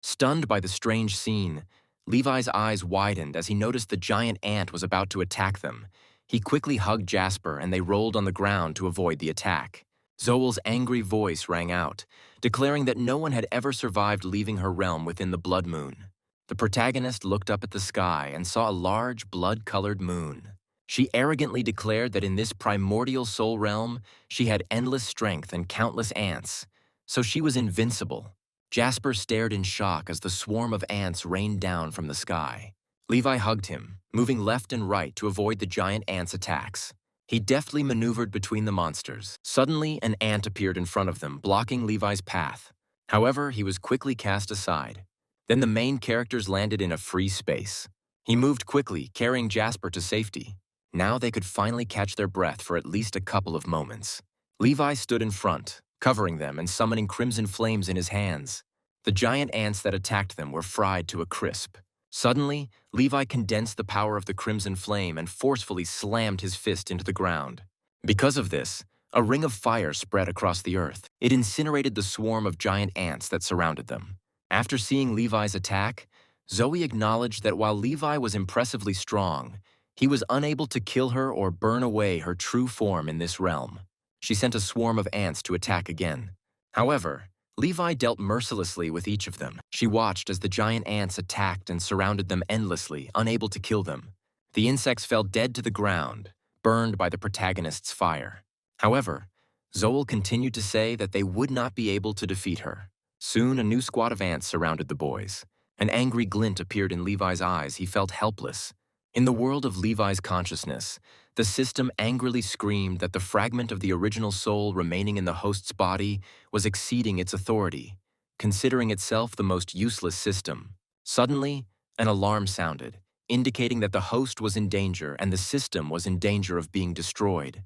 Stunned by the strange scene, Levi's eyes widened as he noticed the giant ant was about to attack them. He quickly hugged Jasper and they rolled on the ground to avoid the attack. Zoel's angry voice rang out, declaring that no one had ever survived leaving her realm within the blood moon. The protagonist looked up at the sky and saw a large blood-colored moon. She arrogantly declared that in this primordial soul realm, she had endless strength and countless ants, so she was invincible. Jasper stared in shock as the swarm of ants rained down from the sky. Levi hugged him, moving left and right to avoid the giant ants' attacks. He deftly maneuvered between the monsters. Suddenly, an ant appeared in front of them, blocking Levi's path. However, he was quickly cast aside. Then the main characters landed in a free space. He moved quickly, carrying Jasper to safety. Now they could finally catch their breath for at least a couple of moments. Levi stood in front, covering them and summoning crimson flames in his hands. The giant ants that attacked them were fried to a crisp. Suddenly, Levi condensed the power of the crimson flame and forcefully slammed his fist into the ground. Because of this, a ring of fire spread across the earth. It incinerated the swarm of giant ants that surrounded them. After seeing Levi's attack, Zoe acknowledged that while Levi was impressively strong, he was unable to kill her or burn away her true form in this realm. She sent a swarm of ants to attack again. However, Levi dealt mercilessly with each of them. She watched as the giant ants attacked and surrounded them endlessly, unable to kill them. The insects fell dead to the ground, burned by the protagonist's fire. However, Zoel continued to say that they would not be able to defeat her. Soon, a new squad of ants surrounded the boys. An angry glint appeared in Levi's eyes. He felt helpless. In the world of Levi's consciousness, the system angrily screamed that the fragment of the original soul remaining in the host's body was exceeding its authority, considering itself the most useless system. Suddenly, an alarm sounded, indicating that the host was in danger and the system was in danger of being destroyed.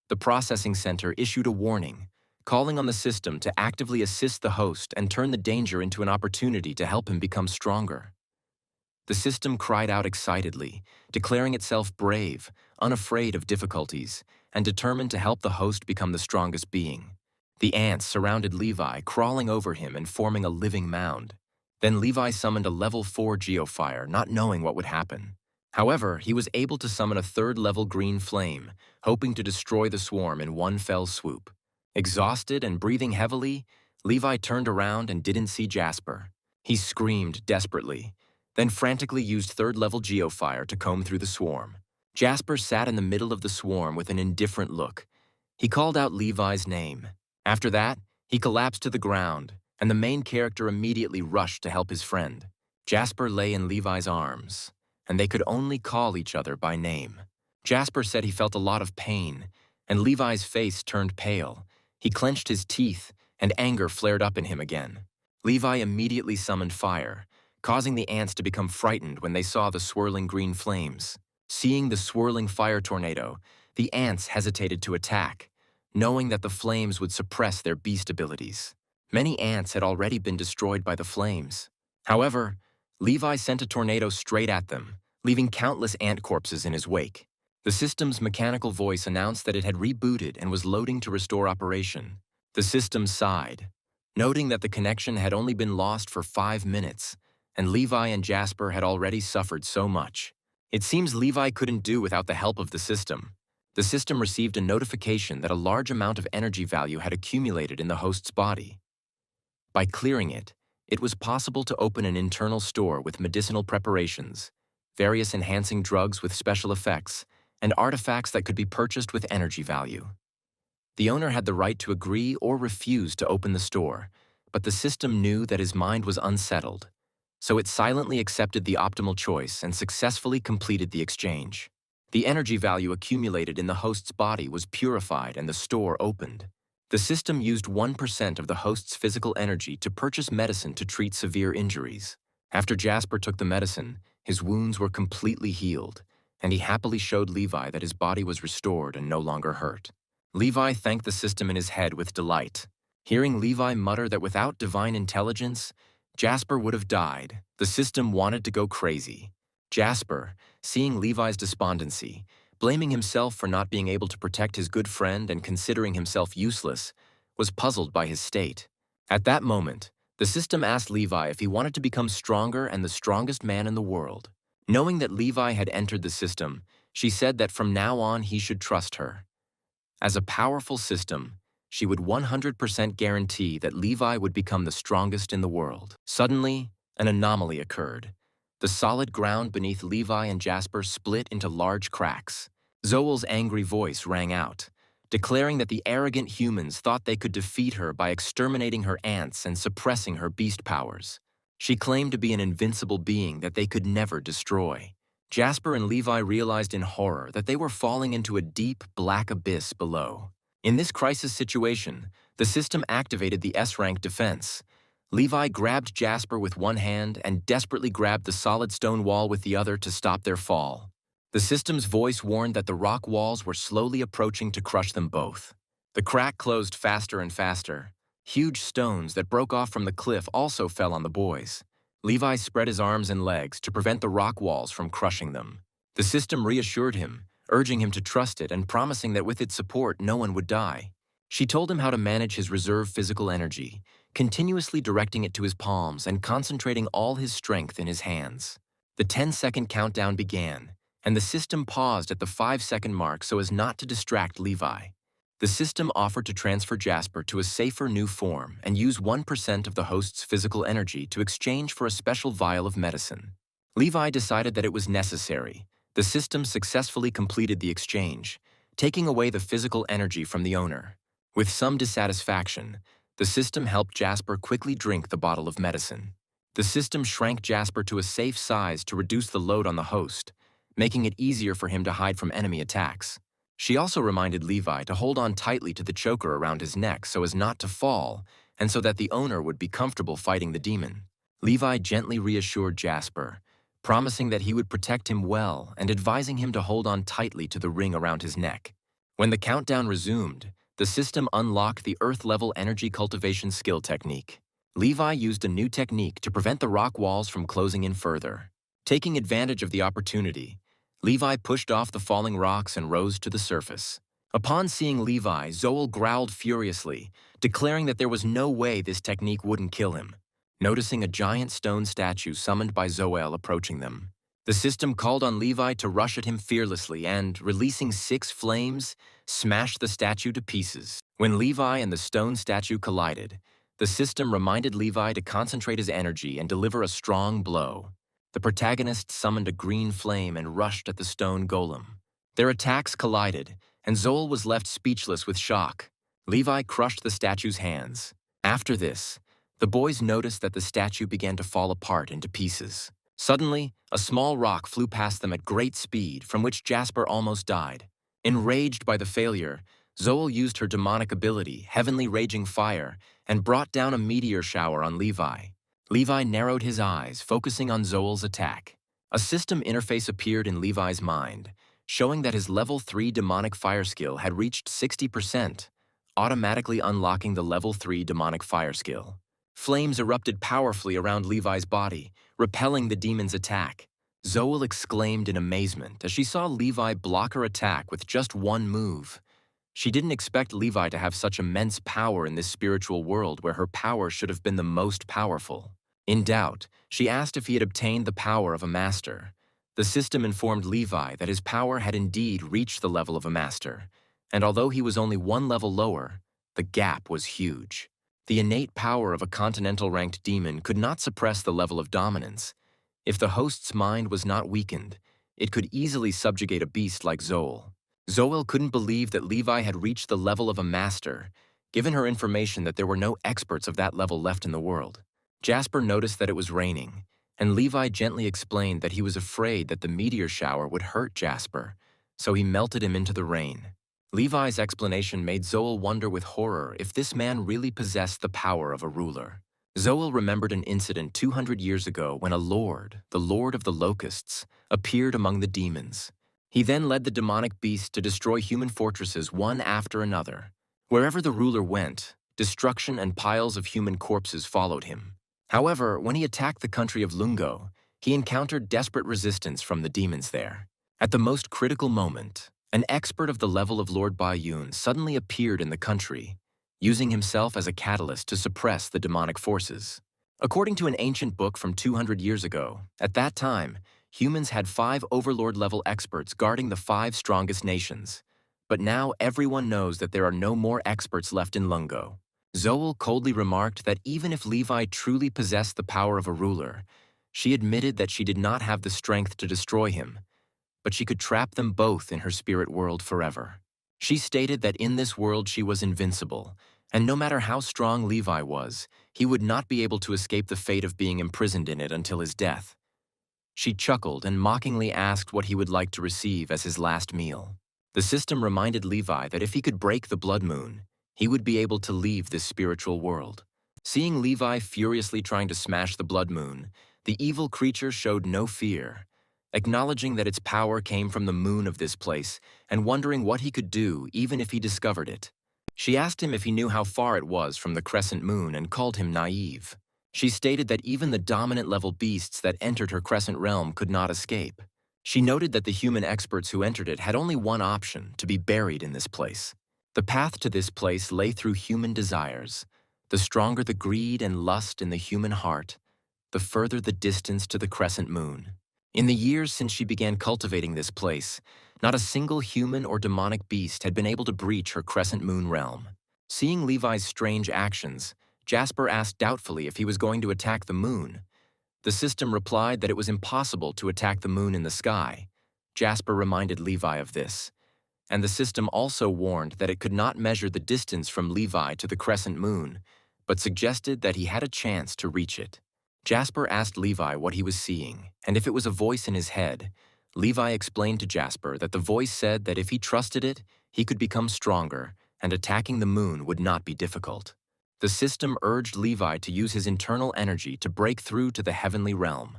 The processing center issued a warning, calling on the system to actively assist the host and turn the danger into an opportunity to help him become stronger. The system cried out excitedly, declaring itself brave, unafraid of difficulties, and determined to help the host become the strongest being. The ants surrounded Levi, crawling over him and forming a living mound. Then Levi summoned a level 4 geofire, not knowing what would happen. However, he was able to summon a third-level green flame, hoping to destroy the swarm in one fell swoop. Exhausted and breathing heavily, Levi turned around and didn't see Jasper. He screamed desperately, then frantically used third-level geofire to comb through the swarm. Jasper sat in the middle of the swarm with an indifferent look. He called out Levi's name. After that, he collapsed to the ground, and the main character immediately rushed to help his friend. Jasper lay in Levi's arms, and they could only call each other by name. Jasper said he felt a lot of pain, and Levi's face turned pale. He clenched his teeth, and anger flared up in him again. Levi immediately summoned fire, causing the ants to become frightened when they saw the swirling green flames. Seeing the swirling fire tornado, the ants hesitated to attack, knowing that the flames would suppress their beast abilities. Many ants had already been destroyed by the flames. However, Levi sent a tornado straight at them, leaving countless ant corpses in his wake. The system's mechanical voice announced that it had rebooted and was loading to restore operation. The system sighed, noting that the connection had only been lost for 5 minutes, and Levi and Jasper had already suffered so much. It seems Levi couldn't do without the help of the system. The system received a notification that a large amount of energy value had accumulated in the host's body. By clearing it, it was possible to open an internal store with medicinal preparations, various enhancing drugs with special effects, and artifacts that could be purchased with energy value. The owner had the right to agree or refuse to open the store, but the system knew that his mind was unsettled, so it silently accepted the optimal choice and successfully completed the exchange. The energy value accumulated in the host's body was purified and the store opened. The system used 1% of the host's physical energy to purchase medicine to treat severe injuries. After Jasper took the medicine, his wounds were completely healed, and he happily showed Levi that his body was restored and no longer hurt. Levi thanked the system in his head with delight. Hearing Levi mutter that without divine intelligence, Jasper would have died, the system wanted to go crazy. Jasper, seeing Levi's despondency, blaming himself for not being able to protect his good friend and considering himself useless, was puzzled by his state. At that moment, the system asked Levi if he wanted to become stronger and the strongest man in the world. Knowing that Levi had entered the system, she said that from now on he should trust her. As a powerful system, she would 100% guarantee that Levi would become the strongest in the world. Suddenly, an anomaly occurred. The solid ground beneath Levi and Jasper split into large cracks. Zoel's angry voice rang out, declaring that the arrogant humans thought they could defeat her by exterminating her ants and suppressing her beast powers. She claimed to be an invincible being that they could never destroy. Jasper and Levi realized in horror that they were falling into a deep, black abyss below. In this crisis situation, the system activated the S-rank defense. Levi grabbed Jasper with one hand and desperately grabbed the solid stone wall with the other to stop their fall. The system's voice warned that the rock walls were slowly approaching to crush them both. The crack closed faster and faster. Huge stones that broke off from the cliff also fell on the boys. Levi spread his arms and legs to prevent the rock walls from crushing them. The system reassured him, urging him to trust it and promising that with its support no one would die. She told him how to manage his reserve physical energy, continuously directing it to his palms and concentrating all his strength in his hands. The 10-second countdown began, and the system paused at the 5-second mark so as not to distract Levi. The system offered to transfer Jasper to a safer new form and use 1% of the host's physical energy to exchange for a special vial of medicine. Levi decided that it was necessary. The system successfully completed the exchange, taking away the physical energy from the owner. With some dissatisfaction, the system helped Jasper quickly drink the bottle of medicine. The system shrank Jasper to a safe size to reduce the load on the host, making it easier for him to hide from enemy attacks. She also reminded Levi to hold on tightly to the choker around his neck so as not to fall, and so that the owner would be comfortable fighting the demon. Levi gently reassured Jasper, promising that he would protect him well and advising him to hold on tightly to the ring around his neck. When the countdown resumed, the system unlocked the Earth-level energy cultivation skill technique. Levi used a new technique to prevent the rock walls from closing in further. Taking advantage of the opportunity, Levi pushed off the falling rocks and rose to the surface. Upon seeing Levi, Zoel growled furiously, declaring that there was no way this technique wouldn't kill him. Noticing a giant stone statue summoned by Zoel approaching them, the system called on Levi to rush at him fearlessly and, releasing 6 flames, smashed the statue to pieces. When Levi and the stone statue collided, the system reminded Levi to concentrate his energy and deliver a strong blow. The protagonist summoned a green flame and rushed at the stone golem. Their attacks collided, and Zoel was left speechless with shock. Levi crushed the statue's hands. After this, the boys noticed that the statue began to fall apart into pieces. Suddenly, a small rock flew past them at great speed, from which Jasper almost died. Enraged by the failure, Zoel used her demonic ability, Heavenly Raging Fire, and brought down a meteor shower on Levi. Levi narrowed his eyes, focusing on Zoel's attack. A system interface appeared in Levi's mind, showing that his level 3 demonic fire skill had reached 60%, automatically unlocking the level 3 demonic fire skill. Flames erupted powerfully around Levi's body, repelling the demon's attack. Zoel exclaimed in amazement as she saw Levi block her attack with just one move. She didn't expect Levi to have such immense power in this spiritual world where her power should have been the most powerful. In doubt, she asked if he had obtained the power of a master. The system informed Levi that his power had indeed reached the level of a master, and although he was only one level lower, the gap was huge. The innate power of a continental-ranked demon could not suppress the level of dominance. If the host's mind was not weakened, it could easily subjugate a beast like Zoel. Zoel couldn't believe that Levi had reached the level of a master, given her information that there were no experts of that level left in the world. Jasper noticed that it was raining, and Levi gently explained that he was afraid that the meteor shower would hurt Jasper, so he melted him into the rain. Levi's explanation made Zoel wonder with horror if this man really possessed the power of a ruler. Zoel remembered an incident 200 years ago when a lord, the Lord of the Locusts, appeared among the demons. He then led the demonic beast to destroy human fortresses one after another. Wherever the ruler went, destruction and piles of human corpses followed him. However, when he attacked the country of Lungo, he encountered desperate resistance from the demons there. At the most critical moment, an expert of the level of Lord Bayun suddenly appeared in the country, using himself as a catalyst to suppress the demonic forces. According to an ancient book from 200 years ago, at that time, humans had 5 overlord-level experts guarding the 5 strongest nations. But now everyone knows that there are no more experts left in Lungo. Zoel coldly remarked that even if Levi truly possessed the power of a ruler, she admitted that she did not have the strength to destroy him, but she could trap them both in her spirit world forever. She stated that in this world she was invincible, and no matter how strong Levi was, he would not be able to escape the fate of being imprisoned in it until his death. She chuckled and mockingly asked what he would like to receive as his last meal. The system reminded Levi that if he could break the blood moon, he would be able to leave this spiritual world. Seeing Levi furiously trying to smash the blood moon, the evil creature showed no fear, acknowledging that its power came from the moon of this place and wondering what he could do even if he discovered it. She asked him if he knew how far it was from the crescent moon and called him naive. She stated that even the dominant level beasts that entered her crescent realm could not escape. She noted that the human experts who entered it had only one option: to be buried in this place. The path to this place lay through human desires. The stronger the greed and lust in the human heart, the further the distance to the crescent moon. In the years since she began cultivating this place, not a single human or demonic beast had been able to breach her crescent moon realm. Seeing Levi's strange actions, Jasper asked doubtfully if he was going to attack the moon. The system replied that it was impossible to attack the moon in the sky. Jasper reminded Levi of this, and the system also warned that it could not measure the distance from Levi to the crescent moon, but suggested that he had a chance to reach it. Jasper asked Levi what he was seeing, and if it was a voice in his head. Levi explained to Jasper that the voice said that if he trusted it, he could become stronger, and attacking the moon would not be difficult. The system urged Levi to use his internal energy to break through to the heavenly realm,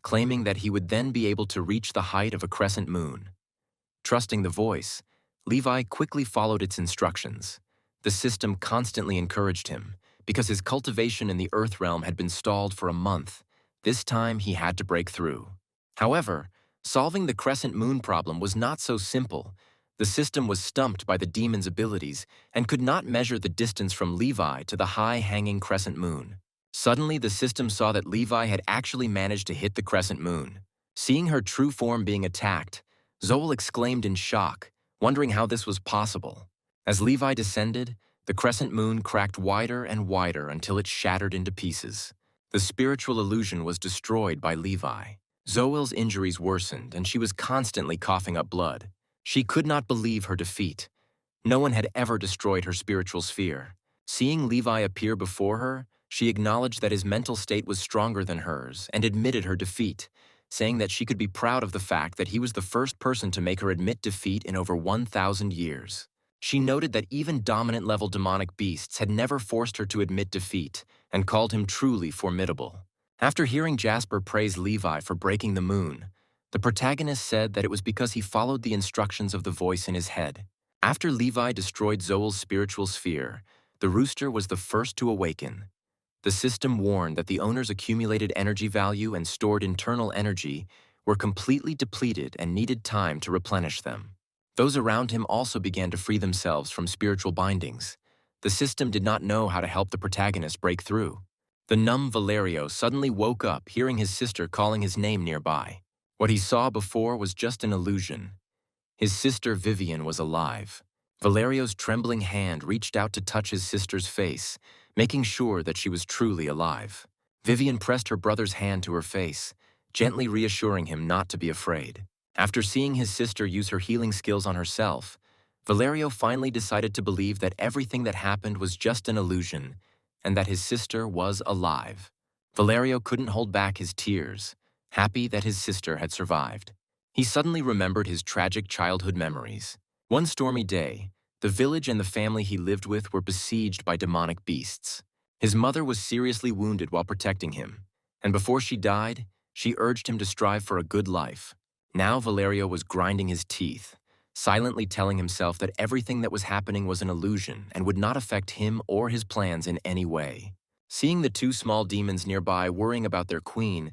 claiming that he would then be able to reach the height of a crescent moon. Trusting the voice, Levi quickly followed its instructions. The system constantly encouraged him, because his cultivation in the Earth realm had been stalled for a month. This time he had to break through. However, solving the crescent moon problem was not so simple. The system was stumped by the demon's abilities and could not measure the distance from Levi to the high-hanging crescent moon. Suddenly, the system saw that Levi had actually managed to hit the crescent moon. Seeing her true form being attacked, Zoel exclaimed in shock, wondering how this was possible. As Levi descended, the crescent moon cracked wider and wider until it shattered into pieces. The spiritual illusion was destroyed by Levi. Zoel's injuries worsened, and she was constantly coughing up blood. She could not believe her defeat. No one had ever destroyed her spiritual sphere. Seeing Levi appear before her, she acknowledged that his mental state was stronger than hers and admitted her defeat, saying that she could be proud of the fact that he was the first person to make her admit defeat in over 1,000 years. She noted that even dominant-level demonic beasts had never forced her to admit defeat and called him truly formidable. After hearing Jasper praise Levi for breaking the moon, the protagonist said that it was because he followed the instructions of the voice in his head. After Levi destroyed Zoel's spiritual sphere, the rooster was the first to awaken. The system warned that the owner's accumulated energy value and stored internal energy were completely depleted and needed time to replenish them. Those around him also began to free themselves from spiritual bindings. The system did not know how to help the protagonist break through. The numb Valerio suddenly woke up, hearing his sister calling his name nearby. What he saw before was just an illusion. His sister Vivian was alive. Valerio's trembling hand reached out to touch his sister's face, making sure that she was truly alive. Vivian pressed her brother's hand to her face, gently reassuring him not to be afraid. After seeing his sister use her healing skills on herself, Valerio finally decided to believe that everything that happened was just an illusion and that his sister was alive. Valerio couldn't hold back his tears, happy that his sister had survived. He suddenly remembered his tragic childhood memories. One stormy day, the village and the family he lived with were besieged by demonic beasts. His mother was seriously wounded while protecting him, and before she died, she urged him to strive for a good life. Now Valerio was grinding his teeth, silently telling himself that everything that was happening was an illusion and would not affect him or his plans in any way. Seeing the two small demons nearby worrying about their queen,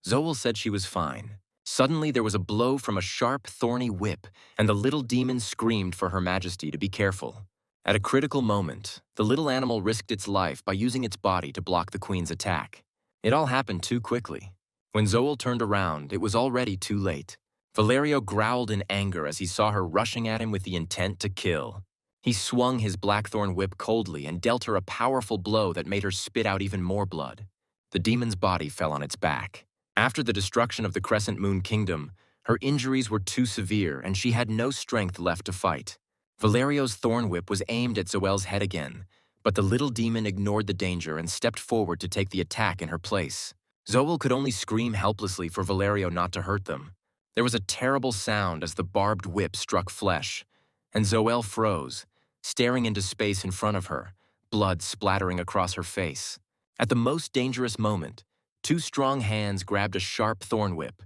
Zoel said she was fine. Suddenly there was a blow from a sharp, thorny whip, and the little demon screamed for Her Majesty to be careful. At a critical moment, the little animal risked its life by using its body to block the queen's attack. It all happened too quickly. When Zoel turned around, it was already too late. Valerio growled in anger as he saw her rushing at him with the intent to kill. He swung his blackthorn whip coldly and dealt her a powerful blow that made her spit out even more blood. The demon's body fell on its back. After the destruction of the Crescent Moon Kingdom, her injuries were too severe and she had no strength left to fight. Valerio's thorn whip was aimed at Zoel's head again, but the little demon ignored the danger and stepped forward to take the attack in her place. Zoel could only scream helplessly for Valerio not to hurt them. There was a terrible sound as the barbed whip struck flesh, and Zoel froze, staring into space in front of her, blood splattering across her face. At the most dangerous moment, two strong hands grabbed a sharp thorn whip.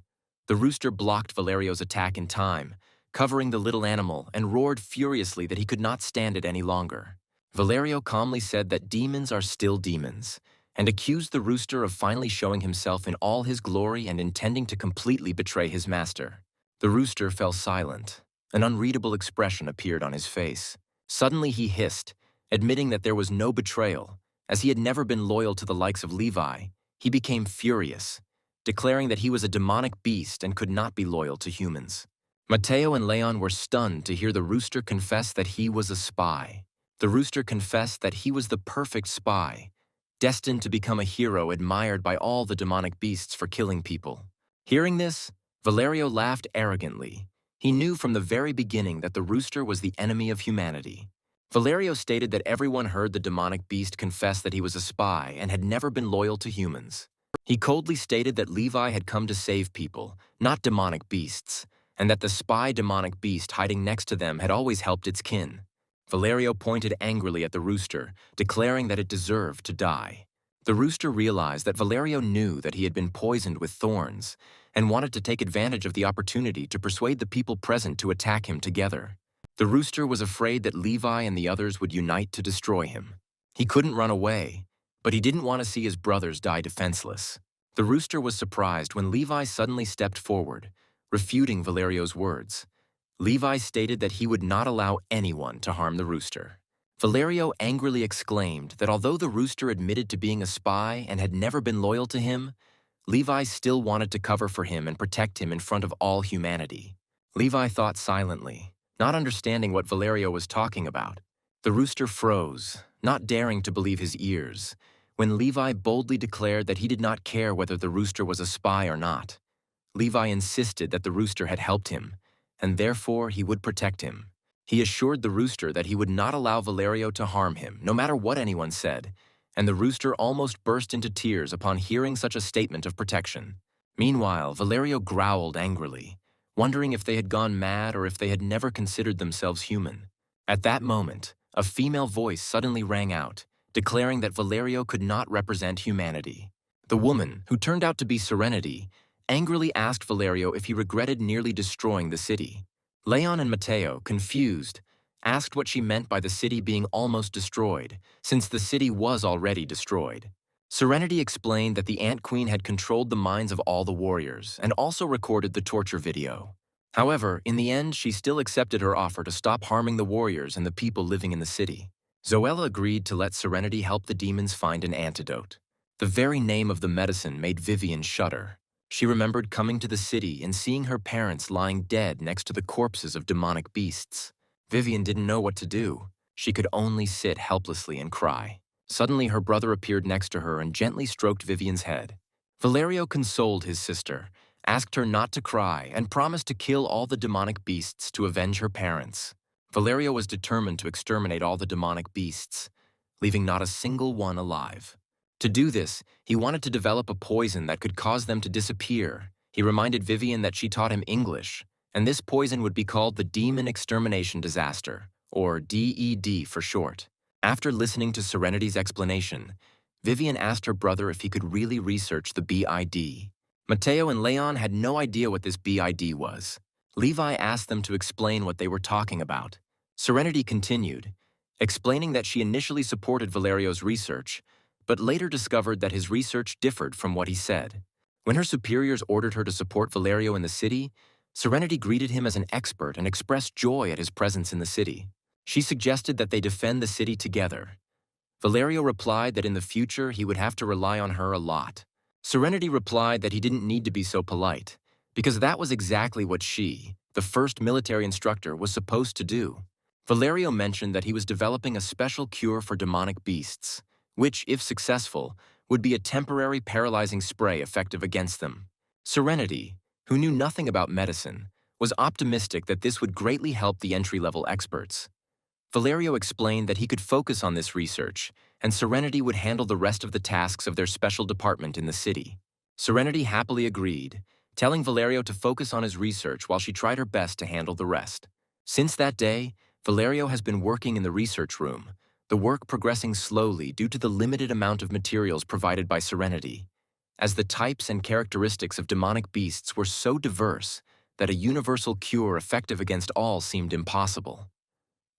The rooster blocked Valerio's attack in time, covering the little animal, and roared furiously that he could not stand it any longer. Valerio calmly said that demons are still demons, and accused the rooster of finally showing himself in all his glory and intending to completely betray his master. The rooster fell silent. An unreadable expression appeared on his face. Suddenly he hissed, admitting that there was no betrayal. As he had never been loyal to the likes of Levi, he became furious, declaring that he was a demonic beast and could not be loyal to humans. Mateo and Leon were stunned to hear the rooster confess that he was a spy. The rooster confessed that he was the perfect spy, destined to become a hero admired by all the demonic beasts for killing people. Hearing this, Valerio laughed arrogantly. He knew from the very beginning that the rooster was the enemy of humanity. Valerio stated that everyone heard the demonic beast confess that he was a spy and had never been loyal to humans. He coldly stated that Levi had come to save people, not demonic beasts, and that the spy demonic beast hiding next to them had always helped its kin. Valerio pointed angrily at the rooster, declaring that it deserved to die. The rooster realized that Valerio knew that he had been poisoned with thorns and wanted to take advantage of the opportunity to persuade the people present to attack him together. The rooster was afraid that Levi and the others would unite to destroy him. He couldn't run away, but he didn't want to see his brothers die defenseless. The rooster was surprised when Levi suddenly stepped forward, refuting Valerio's words. Levi stated that he would not allow anyone to harm the rooster. Valerio angrily exclaimed that although the rooster admitted to being a spy and had never been loyal to him, Levi still wanted to cover for him and protect him in front of all humanity. Levi thought silently, not understanding what Valerio was talking about. The rooster froze, not daring to believe his ears, when Levi boldly declared that he did not care whether the rooster was a spy or not. Levi insisted that the rooster had helped him, and therefore he would protect him. He assured the rooster that he would not allow Valerio to harm him, no matter what anyone said, and the rooster almost burst into tears upon hearing such a statement of protection. Meanwhile, Valerio growled angrily, wondering if they had gone mad or if they had never considered themselves human. At that moment, a female voice suddenly rang out, declaring that Valerio could not represent humanity. The woman, who turned out to be Serenity, angrily asked Valerio if he regretted nearly destroying the city. Leon and Mateo, confused, asked what she meant by the city being almost destroyed, since the city was already destroyed. Serenity explained that the Ant Queen had controlled the minds of all the warriors and also recorded the torture video. However, in the end, she still accepted her offer to stop harming the warriors and the people living in the city. Zoella agreed to let Serenity help the demons find an antidote. The very name of the medicine made Vivian shudder. She remembered coming to the city and seeing her parents lying dead next to the corpses of demonic beasts. Vivian didn't know what to do. She could only sit helplessly and cry. Suddenly, her brother appeared next to her and gently stroked Vivian's head. Valerio consoled his sister, asked her not to cry, and promised to kill all the demonic beasts to avenge her parents. Valerio was determined to exterminate all the demonic beasts, leaving not a single one alive. To do this, he wanted to develop a poison that could cause them to disappear. He reminded Vivian that she taught him English, and this poison would be called the Demon Extermination Disaster, or DED for short. After listening to Serenity's explanation, Vivian asked her brother if he could really research the BID. Mateo and Leon had no idea what this BID was. Levi asked them to explain what they were talking about. Serenity continued, explaining that she initially supported Valerio's research, but later discovered that his research differed from what he said. When her superiors ordered her to support Valerio in the city, Serenity greeted him as an expert and expressed joy at his presence in the city. She suggested that they defend the city together. Valerio replied that in the future he would have to rely on her a lot. Serenity replied that he didn't need to be so polite, because that was exactly what she, the first military instructor, was supposed to do. Valerio mentioned that he was developing a special cure for demonic beasts, which, if successful, would be a temporary paralyzing spray effective against them. Serenity, who knew nothing about medicine, was optimistic that this would greatly help the entry-level experts. Valerio explained that he could focus on this research, and Serenity would handle the rest of the tasks of their special department in the city. Serenity happily agreed, telling Valerio to focus on his research while she tried her best to handle the rest. Since that day, Valerio has been working in the research room, the work progressing slowly due to the limited amount of materials provided by Serenity, as the types and characteristics of demonic beasts were so diverse that a universal cure effective against all seemed impossible.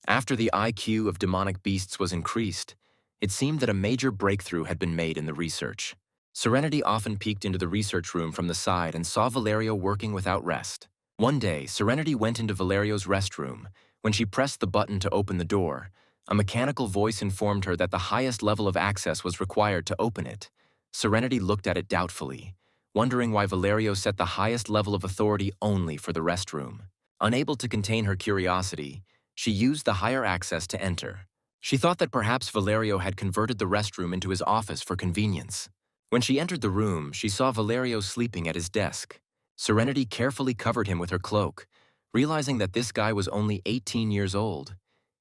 After the IQ of demonic beasts was increased, it seemed that a major breakthrough had been made in the research. Serenity often peeked into the research room from the side and saw Valerio working without rest. One day, Serenity went into Valerio's restroom. When she pressed the button to open the door, a mechanical voice informed her that the highest level of access was required to open it. Serenity looked at it doubtfully, wondering why Valerio set the highest level of authority only for the restroom. Unable to contain her curiosity, she used the higher access to enter. She thought that perhaps Valerio had converted the restroom into his office for convenience. When she entered the room, she saw Valerio sleeping at his desk. Serenity carefully covered him with her cloak, realizing that this guy was only 18 years old.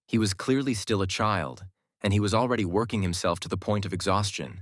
He was clearly still a child, and he was already working himself to the point of exhaustion.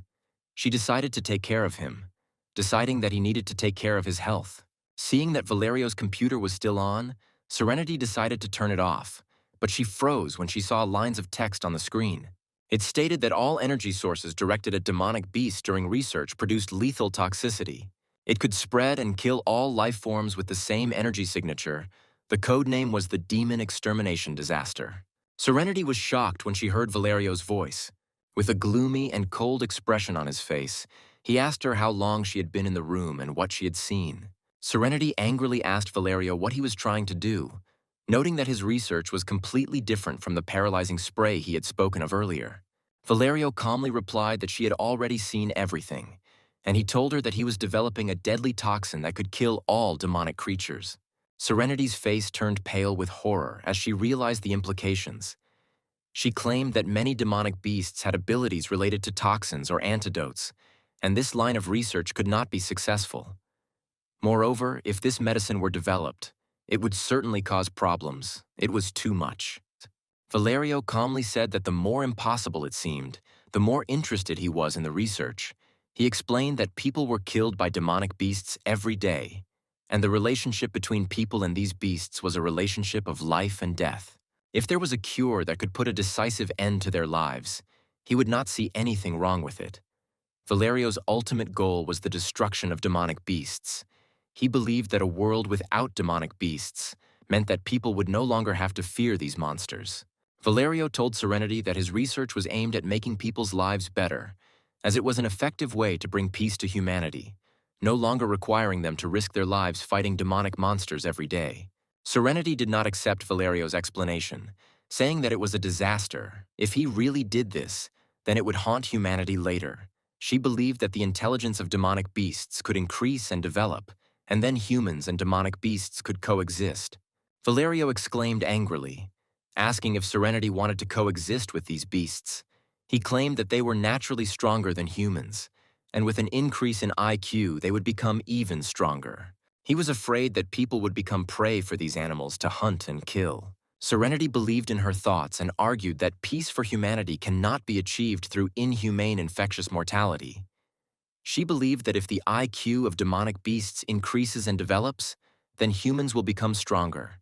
She decided to take care of him, deciding that he needed to take care of his health. Seeing that Valerio's computer was still on, Serenity decided to turn it off, but she froze when she saw lines of text on the screen. It stated that all energy sources directed at demonic beasts during research produced lethal toxicity. It could spread and kill all life forms with the same energy signature. The code name was the Demon Extermination Disaster. Serenity was shocked when she heard Valerio's voice. With a gloomy and cold expression on his face, he asked her how long she had been in the room and what she had seen. Serenity angrily asked Valerio what he was trying to do, noting that his research was completely different from the paralyzing spray he had spoken of earlier. Valerio calmly replied that she had already seen everything, and he told her that he was developing a deadly toxin that could kill all demonic creatures. Serenity's face turned pale with horror as she realized the implications. She claimed that many demonic beasts had abilities related to toxins or antidotes, and this line of research could not be successful. Moreover, if this medicine were developed, it would certainly cause problems. It was too much. Valerio calmly said that the more impossible it seemed, the more interested he was in the research. He explained that people were killed by demonic beasts every day, and the relationship between people and these beasts was a relationship of life and death. If there was a cure that could put a decisive end to their lives, he would not see anything wrong with it. Valerio's ultimate goal was the destruction of demonic beasts. He believed that a world without demonic beasts meant that people would no longer have to fear these monsters. Valerio told Serenity that his research was aimed at making people's lives better, as it was an effective way to bring peace to humanity, no longer requiring them to risk their lives fighting demonic monsters every day. Serenity did not accept Valerio's explanation, saying that it was a disaster. If he really did this, then it would haunt humanity later. She believed that the intelligence of demonic beasts could increase and develop, and then humans and demonic beasts could coexist. Valerio exclaimed angrily, asking if Serenity wanted to coexist with these beasts. He claimed that they were naturally stronger than humans, and with an increase in IQ, they would become even stronger. He was afraid that people would become prey for these animals to hunt and kill. Serenity believed in her thoughts and argued that peace for humanity cannot be achieved through inhumane infectious mortality. She believed that if the IQ of demonic beasts increases and develops, then humans will become stronger.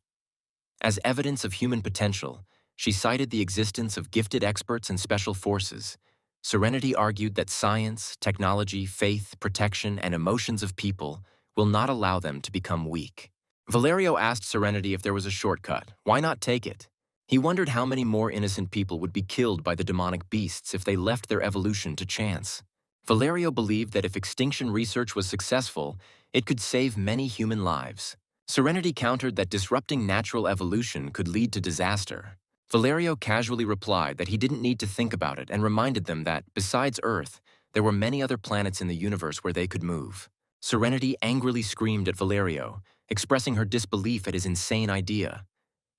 As evidence of human potential, she cited the existence of gifted experts and special forces. Serenity argued that science, technology, faith, protection, and emotions of people will not allow them to become weak. Valerio asked Serenity if there was a shortcut. Why not take it? He wondered how many more innocent people would be killed by the demonic beasts if they left their evolution to chance. Valerio believed that if extinction research was successful, it could save many human lives. Serenity countered that disrupting natural evolution could lead to disaster. Valerio casually replied that he didn't need to think about it and reminded them that, besides Earth, there were many other planets in the universe where they could move. Serenity angrily screamed at Valerio, expressing her disbelief at his insane idea.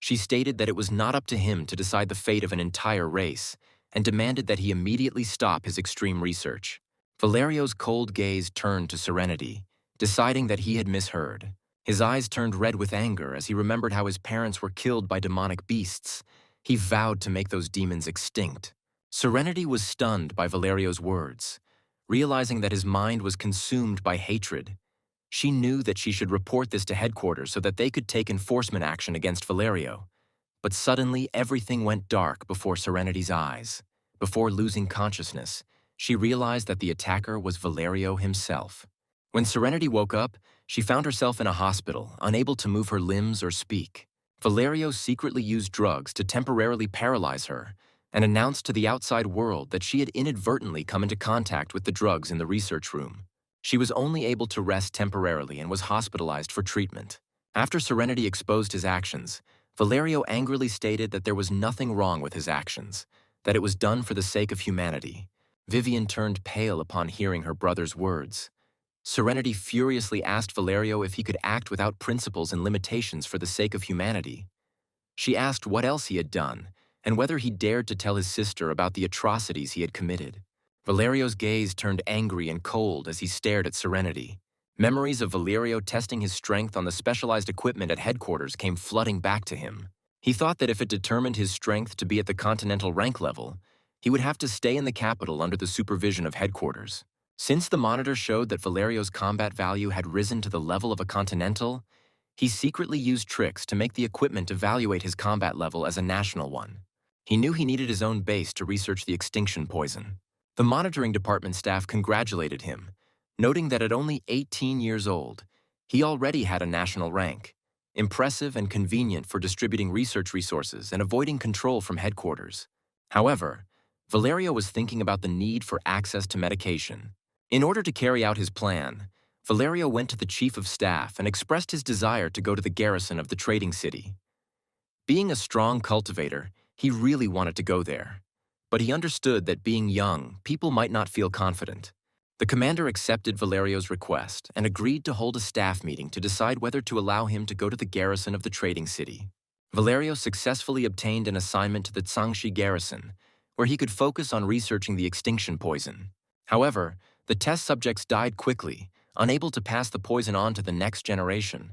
She stated that it was not up to him to decide the fate of an entire race, and demanded that he immediately stop his extreme research. Valerio's cold gaze turned to Serenity, deciding that he had misheard. His eyes turned red with anger as he remembered how his parents were killed by demonic beasts. He vowed to make those demons extinct. Serenity was stunned by Valerio's words. Realizing that his mind was consumed by hatred, she knew that she should report this to headquarters so that they could take enforcement action against Valerio. But suddenly, everything went dark before Serenity's eyes. Before losing consciousness, she realized that the attacker was Valerio himself. When Serenity woke up, she found herself in a hospital, unable to move her limbs or speak. Valerio secretly used drugs to temporarily paralyze her and announced to the outside world that she had inadvertently come into contact with the drugs in the research room. She was only able to rest temporarily and was hospitalized for treatment. After Serenity exposed his actions, Valerio angrily stated that there was nothing wrong with his actions, that it was done for the sake of humanity. Vivian turned pale upon hearing her brother's words. Serenity furiously asked Valerio if he could act without principles and limitations for the sake of humanity. She asked what else he had done, and whether he dared to tell his sister about the atrocities he had committed. Valerio's gaze turned angry and cold as he stared at Serenity. Memories of Valerio testing his strength on the specialized equipment at headquarters came flooding back to him. He thought that if it determined his strength to be at the continental rank level, he would have to stay in the capital under the supervision of headquarters. Since the monitor showed that Valerio's combat value had risen to the level of a continental, he secretly used tricks to make the equipment evaluate his combat level as a national one. He knew he needed his own base to research the extinction poison. The monitoring department staff congratulated him, noting that at only 18 years old, he already had a national rank, impressive and convenient for distributing research resources and avoiding control from headquarters. However, Valerio was thinking about the need for access to medication. In order to carry out his plan, Valerio went to the chief of staff and expressed his desire to go to the garrison of the trading city. Being a strong cultivator, he really wanted to go there. But he understood that being young, people might not feel confident. The commander accepted Valerio's request and agreed to hold a staff meeting to decide whether to allow him to go to the garrison of the trading city. Valerio successfully obtained an assignment to the Zhangxi garrison, where he could focus on researching the extinction poison. However, the test subjects died quickly, unable to pass the poison on to the next generation.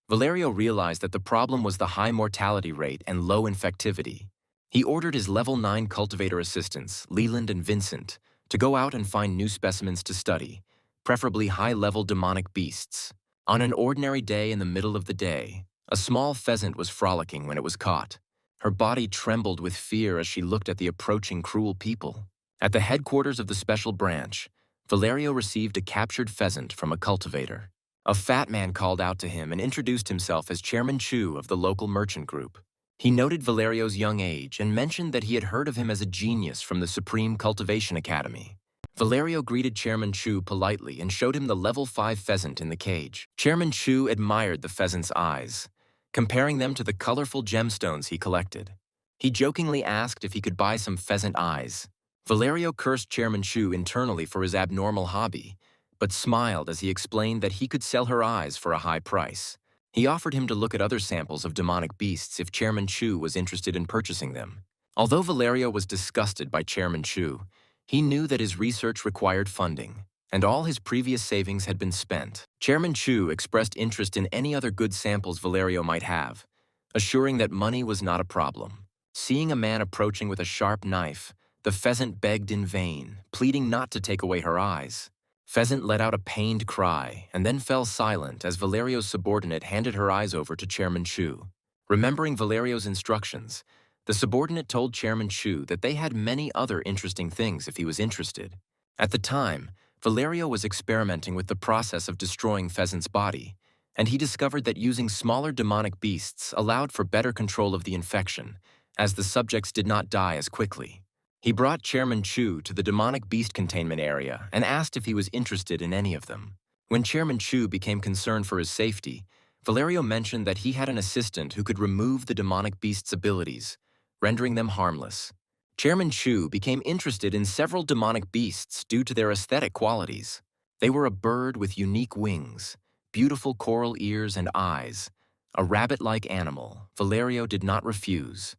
Valerio realized that the problem was the high mortality rate and low infectivity. He ordered his level 9 cultivator assistants, Leland and Vincent, to go out and find new specimens to study, preferably high-level demonic beasts. On an ordinary day in the middle of the day, a small pheasant was frolicking when it was caught. Her body trembled with fear as she looked at the approaching cruel people. At the headquarters of the special branch, Valerio received a captured pheasant from a cultivator. A fat man called out to him and introduced himself as Chairman Chu of the local merchant group. He noted Valerio's young age and mentioned that he had heard of him as a genius from the Supreme Cultivation Academy. Valerio greeted Chairman Chu politely and showed him the level 5 pheasant in the cage. Chairman Chu admired the pheasant's eyes, comparing them to the colorful gemstones he collected. He jokingly asked if he could buy some pheasant eyes. Valerio cursed Chairman Chu internally for his abnormal hobby, but smiled as he explained that he could sell her eyes for a high price. He offered him to look at other samples of demonic beasts if Chairman Chu was interested in purchasing them. Although Valerio was disgusted by Chairman Chu, he knew that his research required funding, and all his previous savings had been spent. Chairman Chu expressed interest in any other good samples Valerio might have, assuring that money was not a problem. Seeing a man approaching with a sharp knife, the pheasant begged in vain, pleading not to take away her eyes. Pheasant let out a pained cry and then fell silent as Valerio's subordinate handed her eyes over to Chairman Chu. Remembering Valerio's instructions, the subordinate told Chairman Chu that they had many other interesting things if he was interested. At the time, Valerio was experimenting with the process of destroying Pheasant's body, and he discovered that using smaller demonic beasts allowed for better control of the infection, as the subjects did not die as quickly. He brought Chairman Chu to the demonic beast containment area and asked if he was interested in any of them. When Chairman Chu became concerned for his safety, Valerio mentioned that he had an assistant who could remove the demonic beast's abilities, rendering them harmless. Chairman Chu became interested in several demonic beasts due to their aesthetic qualities. They were a bird with unique wings, beautiful coral ears and eyes, a rabbit-like animal. Valerio did not refuse,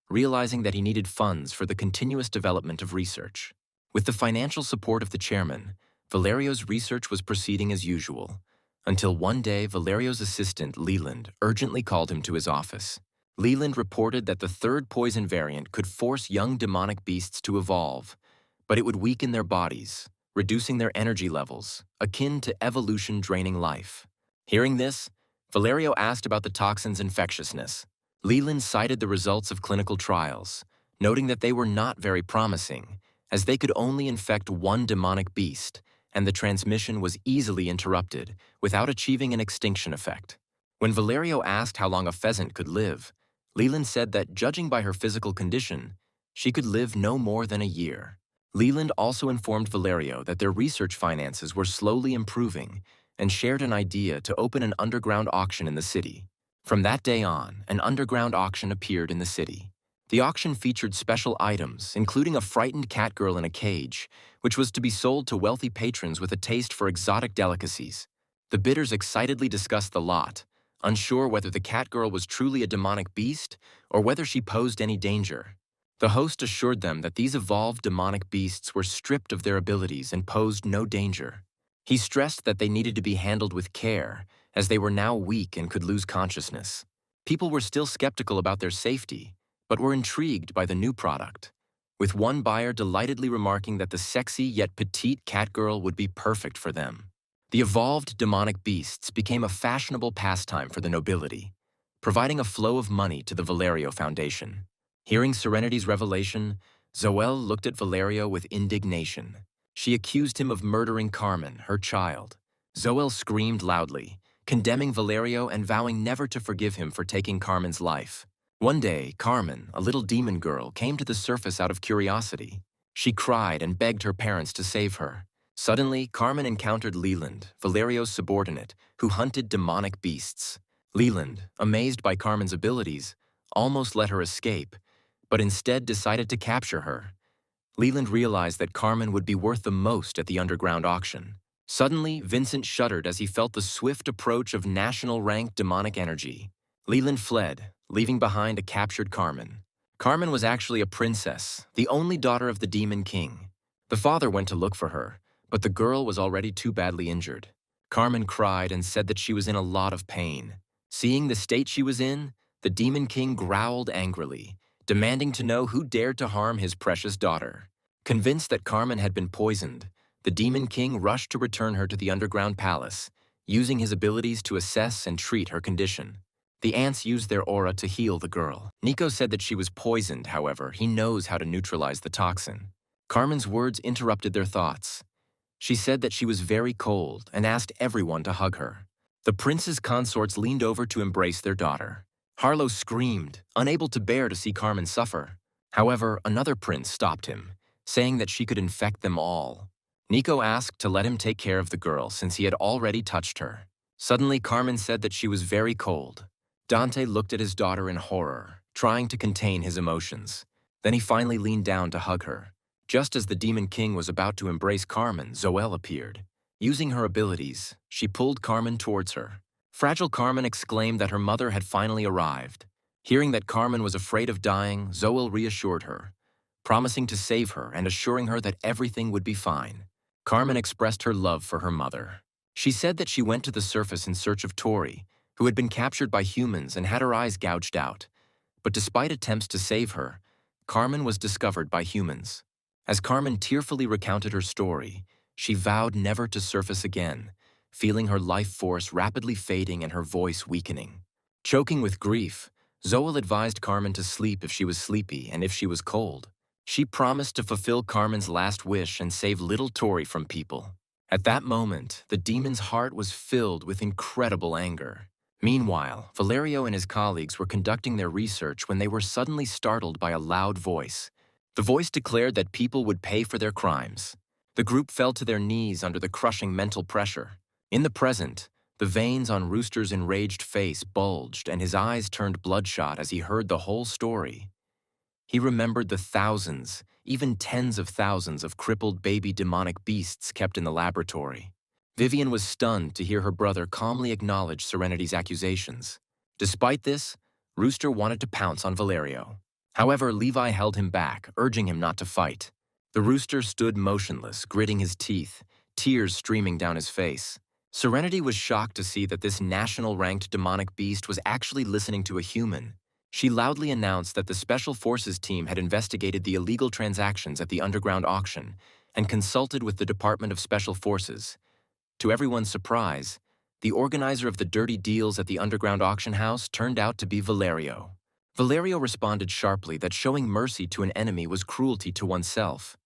realizing that he needed funds for the continuous development of research. With the financial support of the chairman, Valerio's research was proceeding as usual, until one day Valerio's assistant, Leland, urgently called him to his office. Leland reported that the third poison variant could force young demonic beasts to evolve, but it would weaken their bodies, reducing their energy levels, akin to evolution draining life. Hearing this, Valerio asked about the toxin's infectiousness. Leland cited the results of clinical trials, noting that they were not very promising, as they could only infect one demonic beast, and the transmission was easily interrupted without achieving an extinction effect. When Valerio asked how long a pheasant could live, Leland said that, judging by her physical condition, she could live no more than a year. Leland also informed Valerio that their research finances were slowly improving and shared an idea to open an underground auction in the city. From that day on, an underground auction appeared in the city. The auction featured special items, including a frightened cat girl in a cage, which was to be sold to wealthy patrons with a taste for exotic delicacies. The bidders excitedly discussed the lot, unsure whether the cat girl was truly a demonic beast or whether she posed any danger. The host assured them that these evolved demonic beasts were stripped of their abilities and posed no danger. He stressed that they needed to be handled with care, as they were now weak and could lose consciousness. People were still skeptical about their safety, but were intrigued by the new product, with one buyer delightedly remarking that the sexy yet petite cat girl would be perfect for them. The evolved demonic beasts became a fashionable pastime for the nobility, providing a flow of money to the Valerio Foundation. Hearing Serenity's revelation, Zoel looked at Valerio with indignation. She accused him of murdering Carmen, her child. Zoel screamed loudly, condemning Valerio and vowing never to forgive him for taking Carmen's life. One day, Carmen, a little demon girl, came to the surface out of curiosity. She cried and begged her parents to save her. Suddenly, Carmen encountered Leland, Valerio's subordinate, who hunted demonic beasts. Leland, amazed by Carmen's abilities, almost let her escape, but instead decided to capture her. Leland realized that Carmen would be worth the most at the underground auction. Suddenly, Vincent shuddered as he felt the swift approach of national-rank demonic energy. Leland fled, leaving behind a captured Carmen. Carmen was actually a princess, the only daughter of the Demon King. The father went to look for her, but the girl was already too badly injured. Carmen cried and said that she was in a lot of pain. Seeing the state she was in, the Demon King growled angrily, demanding to know who dared to harm his precious daughter. Convinced that Carmen had been poisoned, the Demon King rushed to return her to the underground palace, using his abilities to assess and treat her condition. The ants used their aura to heal the girl. Nico said that she was poisoned, however, he knows how to neutralize the toxin. Carmen's words interrupted their thoughts. She said that she was very cold and asked everyone to hug her. The prince's consorts leaned over to embrace their daughter. Harlow screamed, unable to bear to see Carmen suffer. However, another prince stopped him, saying that she could infect them all. Nico asked to let him take care of the girl since he had already touched her. Suddenly, Carmen said that she was very cold. Dante looked at his daughter in horror, trying to contain his emotions. Then he finally leaned down to hug her. Just as the Demon King was about to embrace Carmen, Zoel appeared. Using her abilities, she pulled Carmen towards her. Fragile Carmen exclaimed that her mother had finally arrived. Hearing that Carmen was afraid of dying, Zoel reassured her, promising to save her and assuring her that everything would be fine. Carmen expressed her love for her mother. She said that she went to the surface in search of Tori, who had been captured by humans and had her eyes gouged out. But despite attempts to save her, Carmen was discovered by humans. As Carmen tearfully recounted her story, she vowed never to surface again, feeling her life force rapidly fading and her voice weakening. Choking with grief, Zoel advised Carmen to sleep if she was sleepy and if she was cold. She promised to fulfill Carmen's last wish and save little Tori from people. At that moment, the demon's heart was filled with incredible anger. Meanwhile, Valerio and his colleagues were conducting their research when they were suddenly startled by a loud voice. The voice declared that people would pay for their crimes. The group fell to their knees under the crushing mental pressure. In the present, the veins on Rooster's enraged face bulged and his eyes turned bloodshot as he heard the whole story. He remembered the thousands, even tens of thousands of crippled baby demonic beasts kept in the laboratory. Vivian was stunned to hear her brother calmly acknowledge Serenity's accusations. Despite this, Rooster wanted to pounce on Valerio. However, Levi held him back, urging him not to fight. The rooster stood motionless, gritting his teeth, tears streaming down his face. Serenity was shocked to see that this national-ranked demonic beast was actually listening to a human. She loudly announced that the Special Forces team had investigated the illegal transactions at the underground auction and consulted with the Department of Special Forces. To everyone's surprise, the organizer of the dirty deals at the underground auction house turned out to be Valerio. Valerio responded sharply that showing mercy to an enemy was cruelty to oneself.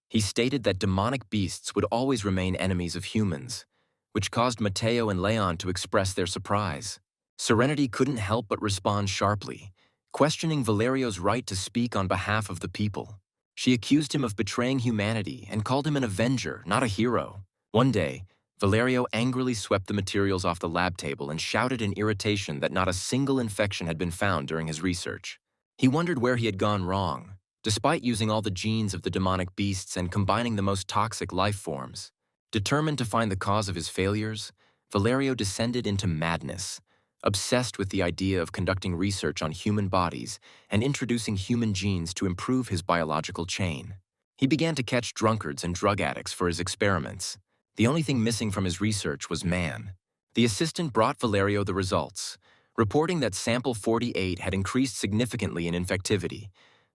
He stated that demonic beasts would always remain enemies of humans, which caused Mateo and Leon to express their surprise. Serenity couldn't help but respond sharply, questioning Valerio's right to speak on behalf of the people. She accused him of betraying humanity and called him an avenger, not a hero. One day, Valerio angrily swept the materials off the lab table and shouted in irritation that not a single infection had been found during his research. He wondered where he had gone wrong, despite using all the genes of the demonic beasts and combining the most toxic life forms. Determined to find the cause of his failures, Valerio descended into madness, obsessed with the idea of conducting research on human bodies and introducing human genes to improve his biological chain. He began to catch drunkards and drug addicts for his experiments. The only thing missing from his research was man. The assistant brought Valerio the results, reporting that sample 48 had increased significantly in infectivity,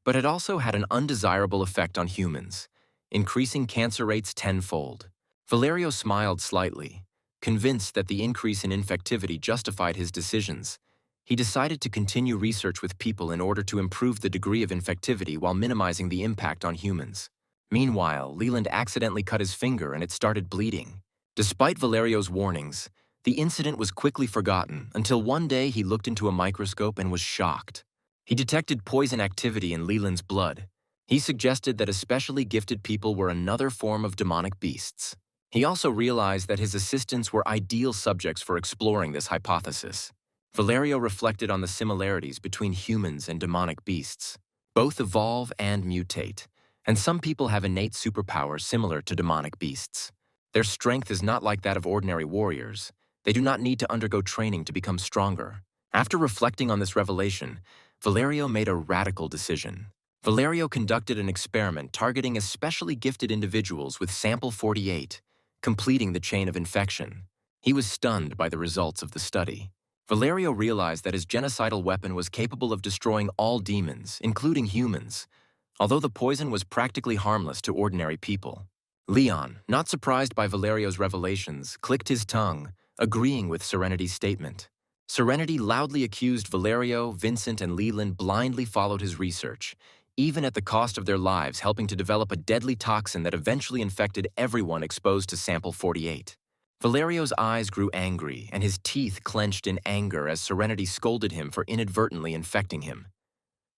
but had also had an undesirable effect on humans, increasing cancer rates tenfold. Valerio smiled slightly, convinced that the increase in infectivity justified his decisions. He decided to continue research with people in order to improve the degree of infectivity while minimizing the impact on humans. Meanwhile, Leland accidentally cut his finger and it started bleeding. Despite Valerio's warnings, the incident was quickly forgotten until one day he looked into a microscope and was shocked. He detected poison activity in Leland's blood. He suggested that especially gifted people were another form of demonic beasts. He also realized that his assistants were ideal subjects for exploring this hypothesis. Valerio reflected on the similarities between humans and demonic beasts. Both evolve and mutate, and some people have innate superpowers similar to demonic beasts. Their strength is not like that of ordinary warriors. They do not need to undergo training to become stronger. After reflecting on this revelation, Valerio made a radical decision. Valerio conducted an experiment targeting especially gifted individuals with sample 48, completing the chain of infection. He was stunned by the results of the study. Valerio realized that his genocidal weapon was capable of destroying all demons, including humans, although the poison was practically harmless to ordinary people. Leon, not surprised by Valerio's revelations, clicked his tongue, agreeing with Serenity's statement. Serenity loudly accused Valerio, Vincent, and Leland blindly followed his research, even at the cost of their lives helping to develop a deadly toxin that eventually infected everyone exposed to sample 48. Valerio's eyes grew angry and his teeth clenched in anger as Serenity scolded him for inadvertently infecting him.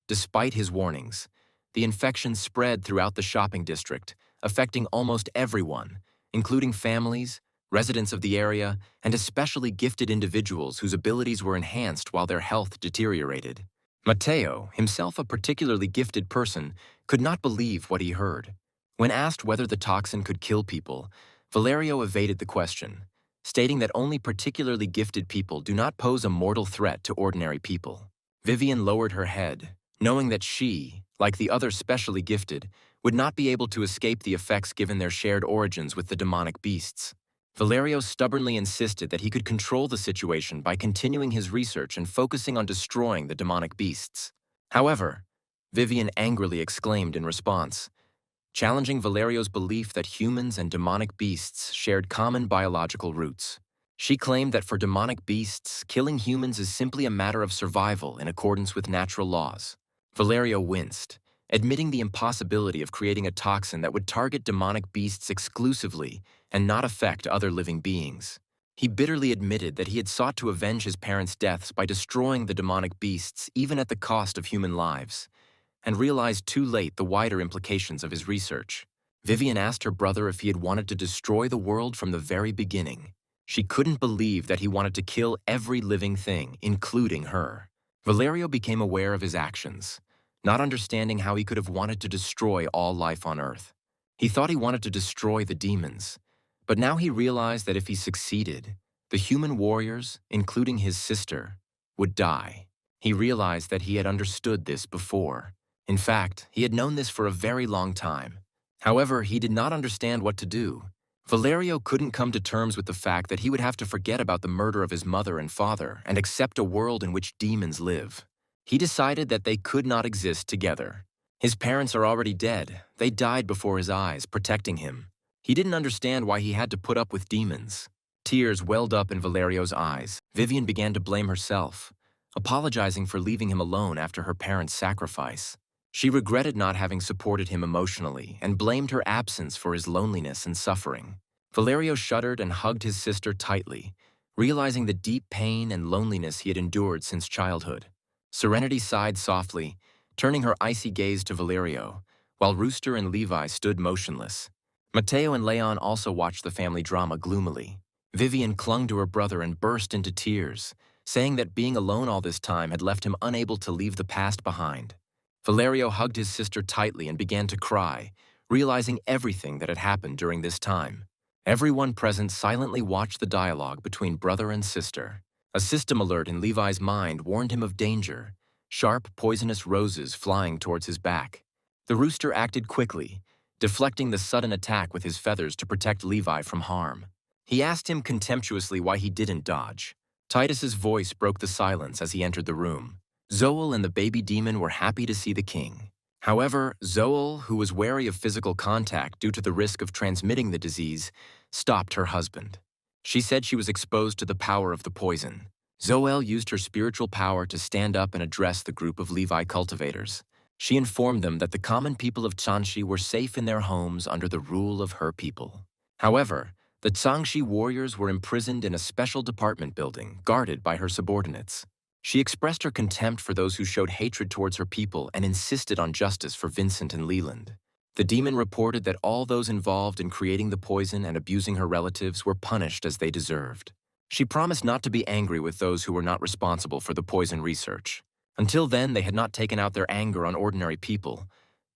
Despite his warnings, the infection spread throughout the shopping district, affecting almost everyone, including families, residents of the area, and especially gifted individuals whose abilities were enhanced while their health deteriorated. Mateo, himself a particularly gifted person, could not believe what he heard. When asked whether the toxin could kill people, Valerio evaded the question, stating that only particularly gifted people do not pose a mortal threat to ordinary people. Vivian lowered her head, knowing that she, like the other specially gifted, would not be able to escape the effects given their shared origins with the demonic beasts. Valerio stubbornly insisted that he could control the situation by continuing his research and focusing on destroying the demonic beasts. However, Vivian angrily exclaimed in response, challenging Valerio's belief that humans and demonic beasts shared common biological roots. She claimed that for demonic beasts, killing humans is simply a matter of survival in accordance with natural laws. Valerio winced, admitting the impossibility of creating a toxin that would target demonic beasts exclusively and not affect other living beings. He bitterly admitted that he had sought to avenge his parents' deaths by destroying the demonic beasts even at the cost of human lives, and realized too late the wider implications of his research. Vivian asked her brother if he had wanted to destroy the world from the very beginning. She couldn't believe that he wanted to kill every living thing, including her. Valerio became aware of his actions, not understanding how he could have wanted to destroy all life on Earth. He thought he wanted to destroy the demons, but now he realized that if he succeeded, the human warriors, including his sister, would die. He realized that he had understood this before. In fact, he had known this for a very long time. However, he did not understand what to do. Valerio couldn't come to terms with the fact that he would have to forget about the murder of his mother and father and accept a world in which demons live. He decided that they could not exist together. His parents are already dead. They died before his eyes, protecting him. He didn't understand why he had to put up with demons. Tears welled up in Valerio's eyes. Vivian began to blame herself, apologizing for leaving him alone after her parents' sacrifice. She regretted not having supported him emotionally and blamed her absence for his loneliness and suffering. Valerio shuddered and hugged his sister tightly, realizing the deep pain and loneliness he had endured since childhood. Serenity sighed softly, turning her icy gaze to Valerio, while Rooster and Levi stood motionless. Mateo and Leon also watched the family drama gloomily. Vivian clung to her brother and burst into tears, saying that being alone all this time had left him unable to leave the past behind. Valerio hugged his sister tightly and began to cry, realizing everything that had happened during this time. Everyone present silently watched the dialogue between brother and sister. A system alert in Levi's mind warned him of danger, sharp, poisonous roses flying towards his back. The rooster acted quickly, deflecting the sudden attack with his feathers to protect Levi from harm. He asked him contemptuously why he didn't dodge. Titus's voice broke the silence as he entered the room. Zoel and the baby demon were happy to see the king. However, Zoel, who was wary of physical contact due to the risk of transmitting the disease, stopped her husband. She said she was exposed to the power of the poison. Zoel used her spiritual power to stand up and address the group of Levi cultivators. She informed them that the common people of Changxi were safe in their homes under the rule of her people. However, the Changxi warriors were imprisoned in a special department building, guarded by her subordinates. She expressed her contempt for those who showed hatred towards her people and insisted on justice for Vincent and Leland. The demon reported that all those involved in creating the poison and abusing her relatives were punished as they deserved. She promised not to be angry with those who were not responsible for the poison research. Until then, they had not taken out their anger on ordinary people,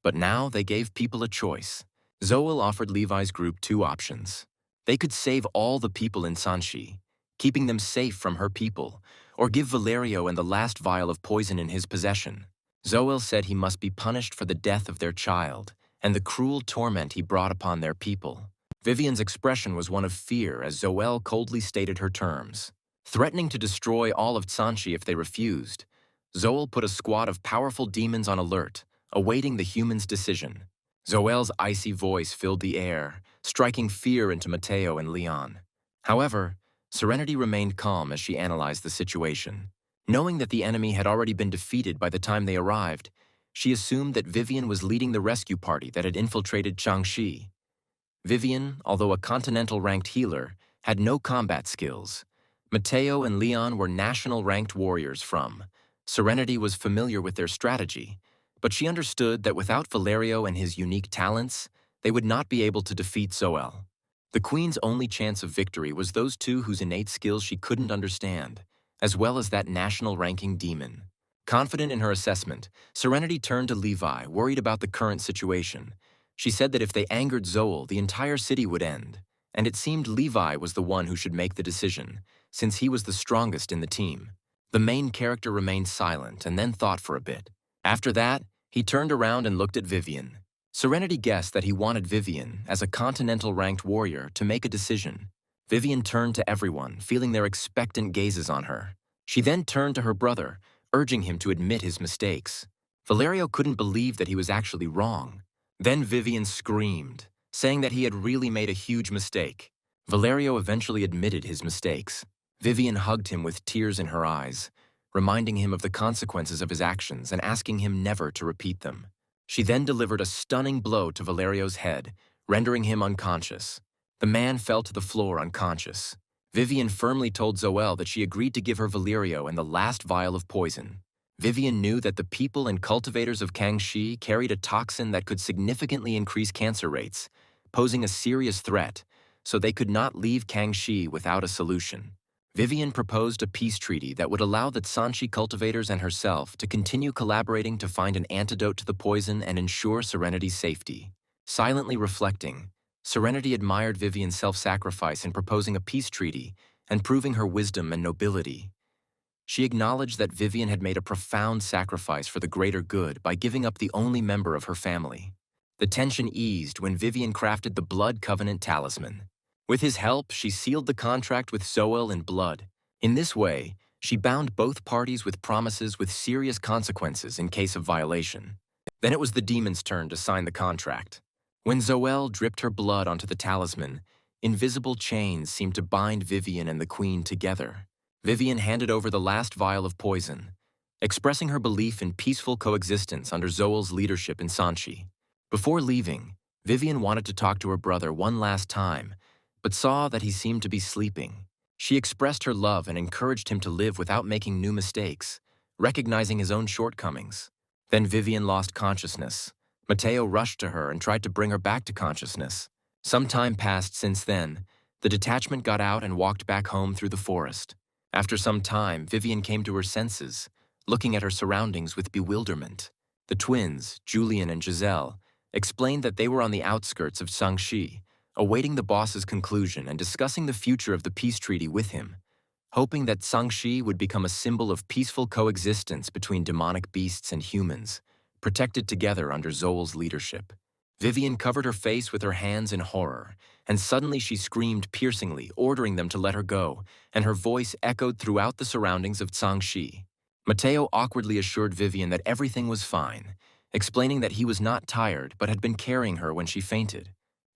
but now they gave people a choice. Zoel offered Levi's group two options. They could save all the people in Sanxi, keeping them safe from her people, or give Valerio and the last vial of poison in his possession. Zoel said he must be punished for the death of their child and the cruel torment he brought upon their people. Vivian's expression was one of fear as Zoel coldly stated her terms. Threatening to destroy all of Sanxi if they refused, Zoel put a squad of powerful demons on alert, awaiting the humans' decision. Zoel's icy voice filled the air, striking fear into Mateo and Leon. However, Serenity remained calm as she analyzed the situation. Knowing that the enemy had already been defeated by the time they arrived, she assumed that Vivian was leading the rescue party that had infiltrated Changxi. Vivian, although a continental-ranked healer, had no combat skills. Mateo and Leon were national-ranked warriors from. Serenity was familiar with their strategy, but she understood that without Valerio and his unique talents, they would not be able to defeat Zoel. The Queen's only chance of victory was those two whose innate skills she couldn't understand, as well as that national-ranking demon. Confident in her assessment, Serenity turned to Levi, worried about the current situation. She said that if they angered Zoel, the entire city would end, and it seemed Levi was the one who should make the decision, since he was the strongest in the team. The main character remained silent and then thought for a bit. After that, he turned around and looked at Vivian. Serenity guessed that he wanted Vivian, as a continental-ranked warrior, to make a decision. Vivian turned to everyone, feeling their expectant gazes on her. She then turned to her brother, urging him to admit his mistakes. Valerio couldn't believe that he was actually wrong. Then Vivian screamed, saying that he had really made a huge mistake. Valerio eventually admitted his mistakes. Vivian hugged him with tears in her eyes, reminding him of the consequences of his actions and asking him never to repeat them. She then delivered a stunning blow to Valerio's head, rendering him unconscious. The man fell to the floor unconscious. Vivian firmly told Zoel that she agreed to give her Valerio and the last vial of poison. Vivian knew that the people and cultivators of Kangxi carried a toxin that could significantly increase cancer rates, posing a serious threat, so they could not leave Kangxi without a solution. Vivian proposed a peace treaty that would allow the Sanxi cultivators and herself to continue collaborating to find an antidote to the poison and ensure Serenity's safety. Silently reflecting, Serenity admired Vivian's self-sacrifice in proposing a peace treaty and proving her wisdom and nobility. She acknowledged that Vivian had made a profound sacrifice for the greater good by giving up the only member of her family. The tension eased when Vivian crafted the Blood Covenant talisman. With his help, she sealed the contract with Zoel in blood. In this way, she bound both parties with promises with serious consequences in case of violation. Then it was the demon's turn to sign the contract. When Zoelle dripped her blood onto the talisman, invisible chains seemed to bind Vivian and the queen together. Vivian handed over the last vial of poison, expressing her belief in peaceful coexistence under Zoelle's leadership in Sanchi. Before leaving, Vivian wanted to talk to her brother one last time, but saw that he seemed to be sleeping. She expressed her love and encouraged him to live without making new mistakes, recognizing his own shortcomings. Then Vivian lost consciousness. Matteo rushed to her and tried to bring her back to consciousness. Some time passed since then. The detachment got out and walked back home through the forest. After some time, Vivian came to her senses, looking at her surroundings with bewilderment. The twins, Julian and Giselle, explained that they were on the outskirts of Sangxi, awaiting the boss's conclusion and discussing the future of the peace treaty with him, hoping that Sangxi would become a symbol of peaceful coexistence between demonic beasts and humans, protected together under Zoel's leadership. Vivian covered her face with her hands in horror, and suddenly she screamed piercingly, ordering them to let her go, and her voice echoed throughout the surroundings of Sangxi. Matteo awkwardly assured Vivian that everything was fine, explaining that he was not tired but had been carrying her when she fainted.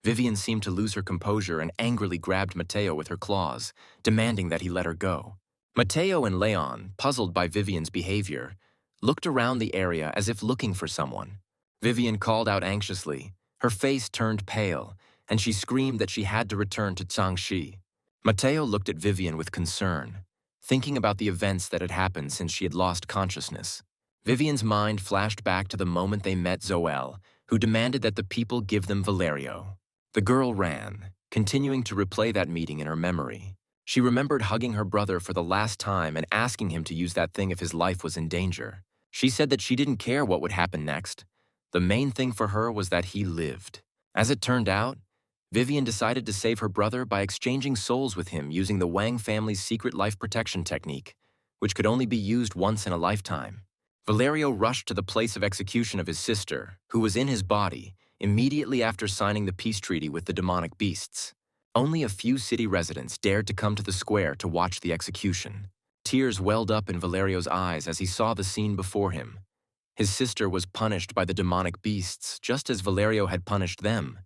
Vivian seemed to lose her composure and angrily grabbed Matteo with her claws, demanding that he let her go. Matteo and Leon, puzzled by Vivian's behavior, looked around the area as if looking for someone. Vivian called out anxiously. Her face turned pale, and she screamed that she had to return to Sangxi. Matteo looked at Vivian with concern, thinking about the events that had happened since she had lost consciousness. Vivian's mind flashed back to the moment they met Zoelle, who demanded that the people give them Valerio. The girl ran, continuing to replay that meeting in her memory. She remembered hugging her brother for the last time and asking him to use that thing if his life was in danger. She said that she didn't care what would happen next. The main thing for her was that he lived. As it turned out, Vivian decided to save her brother by exchanging souls with him using the Wang family's secret life protection technique, which could only be used once in a lifetime. Valerio rushed to the place of execution of his sister, who was in his body, immediately after signing the peace treaty with the demonic beasts. Only a few city residents dared to come to the square to watch the execution. Tears welled up in Valerio's eyes as he saw the scene before him. His sister was punished by the demonic beasts just as Valerio had punished them.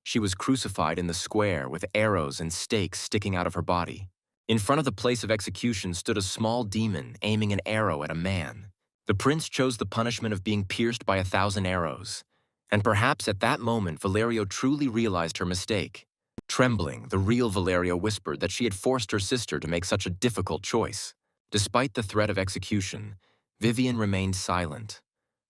She was crucified in the square with arrows and stakes sticking out of her body. In front of the place of execution stood a small demon aiming an arrow at a man. The prince chose the punishment of being pierced by 1,000 arrows. And perhaps at that moment Valerio truly realized her mistake. Trembling, the real Valerio whispered that she had forced her sister to make such a difficult choice. Despite the threat of execution, Vivian remained silent,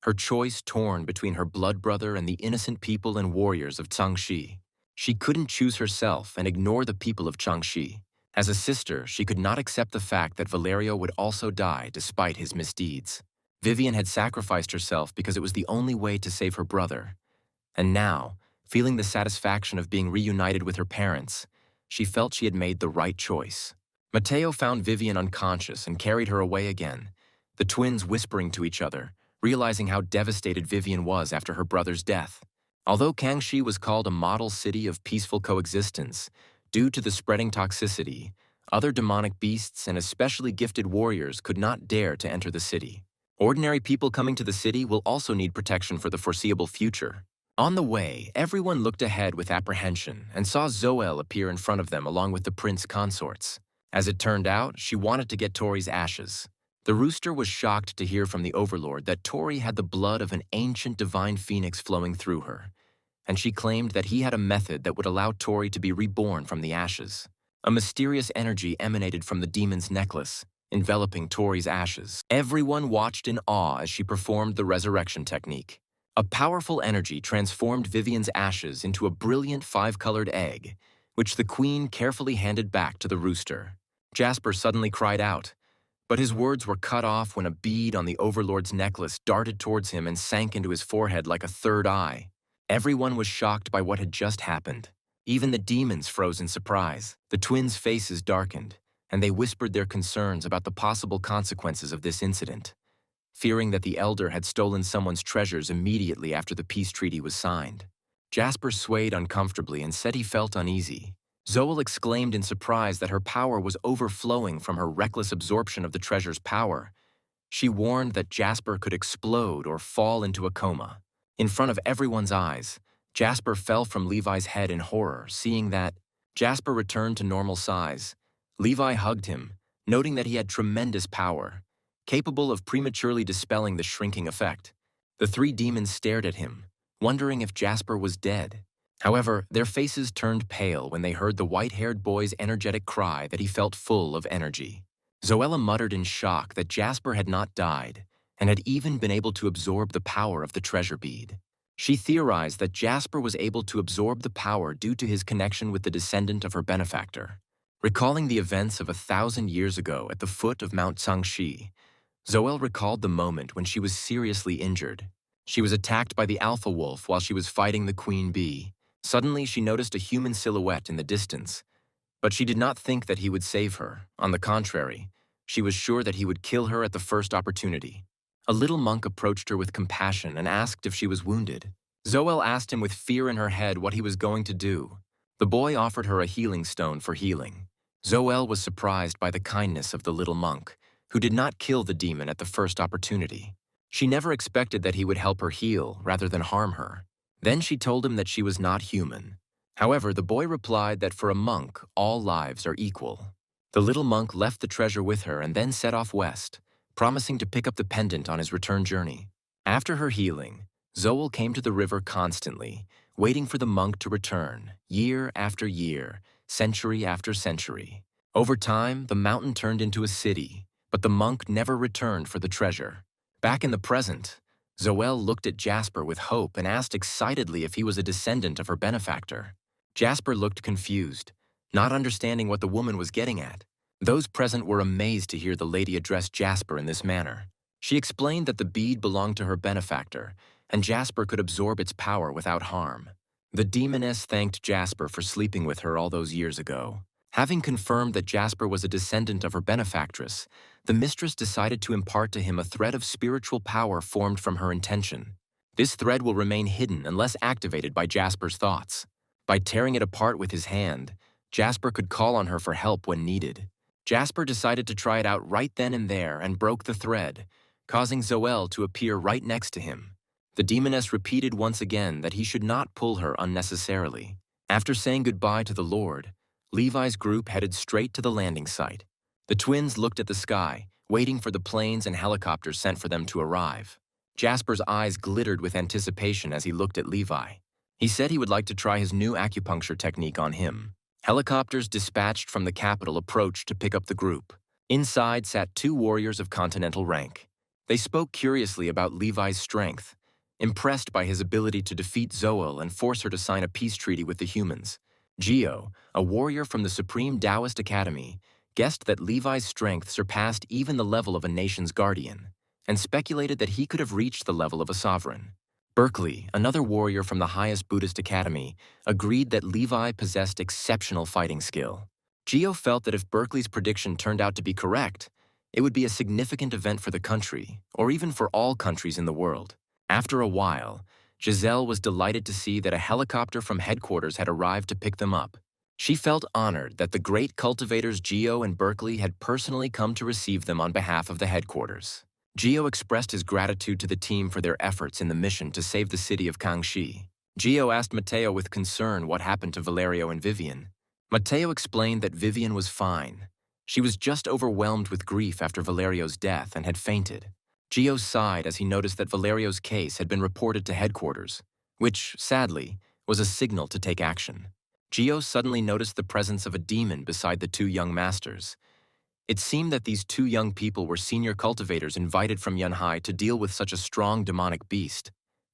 her choice torn between her blood brother and the innocent people and warriors of Sangxi. She couldn't choose herself and ignore the people of Sangxi. As a sister, she could not accept the fact that Valerio would also die despite his misdeeds. Vivian had sacrificed herself because it was the only way to save her brother. And now, feeling the satisfaction of being reunited with her parents, she felt she had made the right choice. Matteo found Vivian unconscious and carried her away again, the twins whispering to each other, realizing how devastated Vivian was after her brother's death. Although Kangxi was called a model city of peaceful coexistence, due to the spreading toxicity, other demonic beasts and especially gifted warriors could not dare to enter the city. Ordinary people coming to the city will also need protection for the foreseeable future. On the way, everyone looked ahead with apprehension and saw Zoelle appear in front of them along with the prince consorts. As it turned out, she wanted to get Tori's ashes. The rooster was shocked to hear from the overlord that Tori had the blood of an ancient divine phoenix flowing through her, and she claimed that he had a method that would allow Tori to be reborn from the ashes. A mysterious energy emanated from the demon's necklace, enveloping Tori's ashes. Everyone watched in awe as she performed the resurrection technique. A powerful energy transformed Vivian's ashes into a brilliant 5-colored egg, which the queen carefully handed back to the rooster. Jasper suddenly cried out, but his words were cut off when a bead on the overlord's necklace darted towards him and sank into his forehead like a third eye. Everyone was shocked by what had just happened. Even the demons froze in surprise. The twins' faces darkened, and they whispered their concerns about the possible consequences of this incident, fearing that the elder had stolen someone's treasures immediately after the peace treaty was signed. Jasper swayed uncomfortably and said he felt uneasy. Zoelle exclaimed in surprise that her power was overflowing from her reckless absorption of the treasure's power. She warned that Jasper could explode or fall into a coma. In front of everyone's eyes, Jasper fell from Levi's head in horror, seeing that Jasper returned to normal size. Levi hugged him, noting that he had tremendous power, capable of prematurely dispelling the shrinking effect. The three demons stared at him, wondering if Jasper was dead. However, their faces turned pale when they heard the white-haired boy's energetic cry that he felt full of energy. Zoella muttered in shock that Jasper had not died and had even been able to absorb the power of the treasure bead. She theorized that Jasper was able to absorb the power due to his connection with the descendant of her benefactor. Recalling the events of 1,000 years ago at the foot of Mount Sangxi, Zoelle recalled the moment when she was seriously injured. She was attacked by the alpha wolf while she was fighting the queen bee. Suddenly, she noticed a human silhouette in the distance, but she did not think that he would save her. On the contrary, she was sure that he would kill her at the first opportunity. A little monk approached her with compassion and asked if she was wounded. Zoelle asked him with fear in her head what he was going to do. The boy offered her a healing stone for healing. Zoelle was surprised by the kindness of the little monk, who did not kill the demon at the first opportunity. She never expected that he would help her heal rather than harm her. Then she told him that she was not human. However, the boy replied that for a monk, all lives are equal. The little monk left the treasure with her and then set off west, promising to pick up the pendant on his return journey. After her healing, Zoelle came to the river constantly, waiting for the monk to return, year after year, century after century. Over time, the mountain turned into a city, but the monk never returned for the treasure. Back in the present, Zoelle looked at Jasper with hope and asked excitedly if he was a descendant of her benefactor. Jasper looked confused, not understanding what the woman was getting at. Those present were amazed to hear the lady address Jasper in this manner. She explained that the bead belonged to her benefactor, and Jasper could absorb its power without harm. The demoness thanked Jasper for sleeping with her all those years ago. Having confirmed that Jasper was a descendant of her benefactress, the mistress decided to impart to him a thread of spiritual power formed from her intention. This thread will remain hidden unless activated by Jasper's thoughts. By tearing it apart with his hand, Jasper could call on her for help when needed. Jasper decided to try it out right then and there and broke the thread, causing Zoelle to appear right next to him. The demoness repeated once again that he should not pull her unnecessarily. After saying goodbye to the Lord, Levi's group headed straight to the landing site. The twins looked at the sky, waiting for the planes and helicopters sent for them to arrive. Jasper's eyes glittered with anticipation as he looked at Levi. He said he would like to try his new acupuncture technique on him. Helicopters dispatched from the capital approached to pick up the group. Inside sat two warriors of continental rank. They spoke curiously about Levi's strength, impressed by his ability to defeat Zoelle and force her to sign a peace treaty with the humans. Geo, a warrior from the Supreme Taoist Academy, guessed that Levi's strength surpassed even the level of a nation's guardian, and speculated that he could have reached the level of a sovereign. Berkeley, another warrior from the highest Buddhist academy, agreed that Levi possessed exceptional fighting skill. Geo felt that if Berkeley's prediction turned out to be correct, it would be a significant event for the country, or even for all countries in the world. After a while, Giselle was delighted to see that a helicopter from headquarters had arrived to pick them up. She felt honored that the great cultivators Geo and Berkeley had personally come to receive them on behalf of the headquarters. Geo expressed his gratitude to the team for their efforts in the mission to save the city of Kangxi. Geo asked Matteo with concern what happened to Valerio and Vivian. Matteo explained that Vivian was fine. She was just overwhelmed with grief after Valerio's death and had fainted. Geo sighed as he noticed that Valerio's case had been reported to headquarters, which, sadly, was a signal to take action. Geo suddenly noticed the presence of a demon beside the two young masters. It seemed that these two young people were senior cultivators invited from Yunhai to deal with such a strong demonic beast.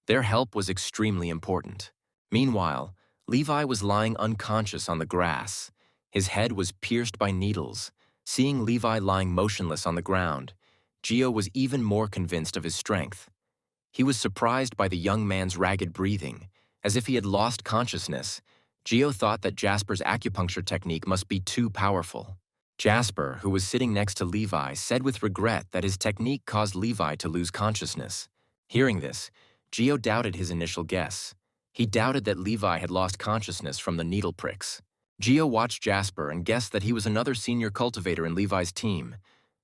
Their help was extremely important. Meanwhile, Levi was lying unconscious on the grass. His head was pierced by needles. Seeing Levi lying motionless on the ground, Geo was even more convinced of his strength. He was surprised by the young man's ragged breathing. As if he had lost consciousness, Geo thought that Jasper's acupuncture technique must be too powerful. Jasper, who was sitting next to Levi, said with regret that his technique caused Levi to lose consciousness. Hearing this, Geo doubted his initial guess. He doubted that Levi had lost consciousness from the needle pricks. Geo watched Jasper and guessed that he was another senior cultivator in Levi's team,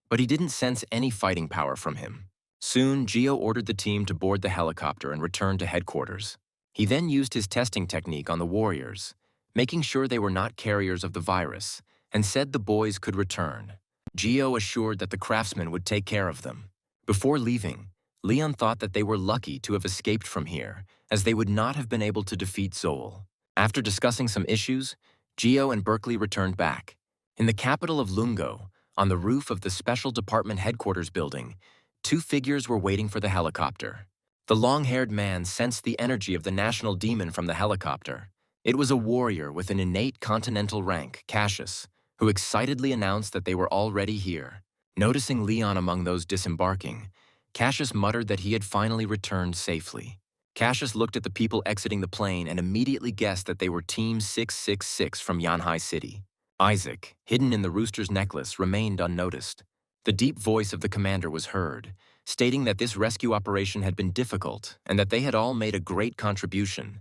but he didn't sense any fighting power from him. Soon, Gio ordered the team to board the helicopter and return to headquarters. He then used his testing technique on the warriors, making sure they were not carriers of the virus, and said the boys could return. Gio assured that the craftsmen would take care of them. Before leaving, Leon thought that they were lucky to have escaped from here, as they would not have been able to defeat Zoel. After discussing some issues, Gio and Berkeley returned back. In the capital of Lungo, on the roof of the Special Department Headquarters building, two figures were waiting for the helicopter. The long-haired man sensed the energy of the national demon from the helicopter. It was a warrior with an innate continental rank, Cassius, who excitedly announced that they were already here. Noticing Leon among those disembarking, Cassius muttered that he had finally returned safely. Cassius looked at the people exiting the plane and immediately guessed that they were Team 666 from Yanhai City. Isaac, hidden in the rooster's necklace, remained unnoticed. The deep voice of the commander was heard, stating that this rescue operation had been difficult and that they had all made a great contribution.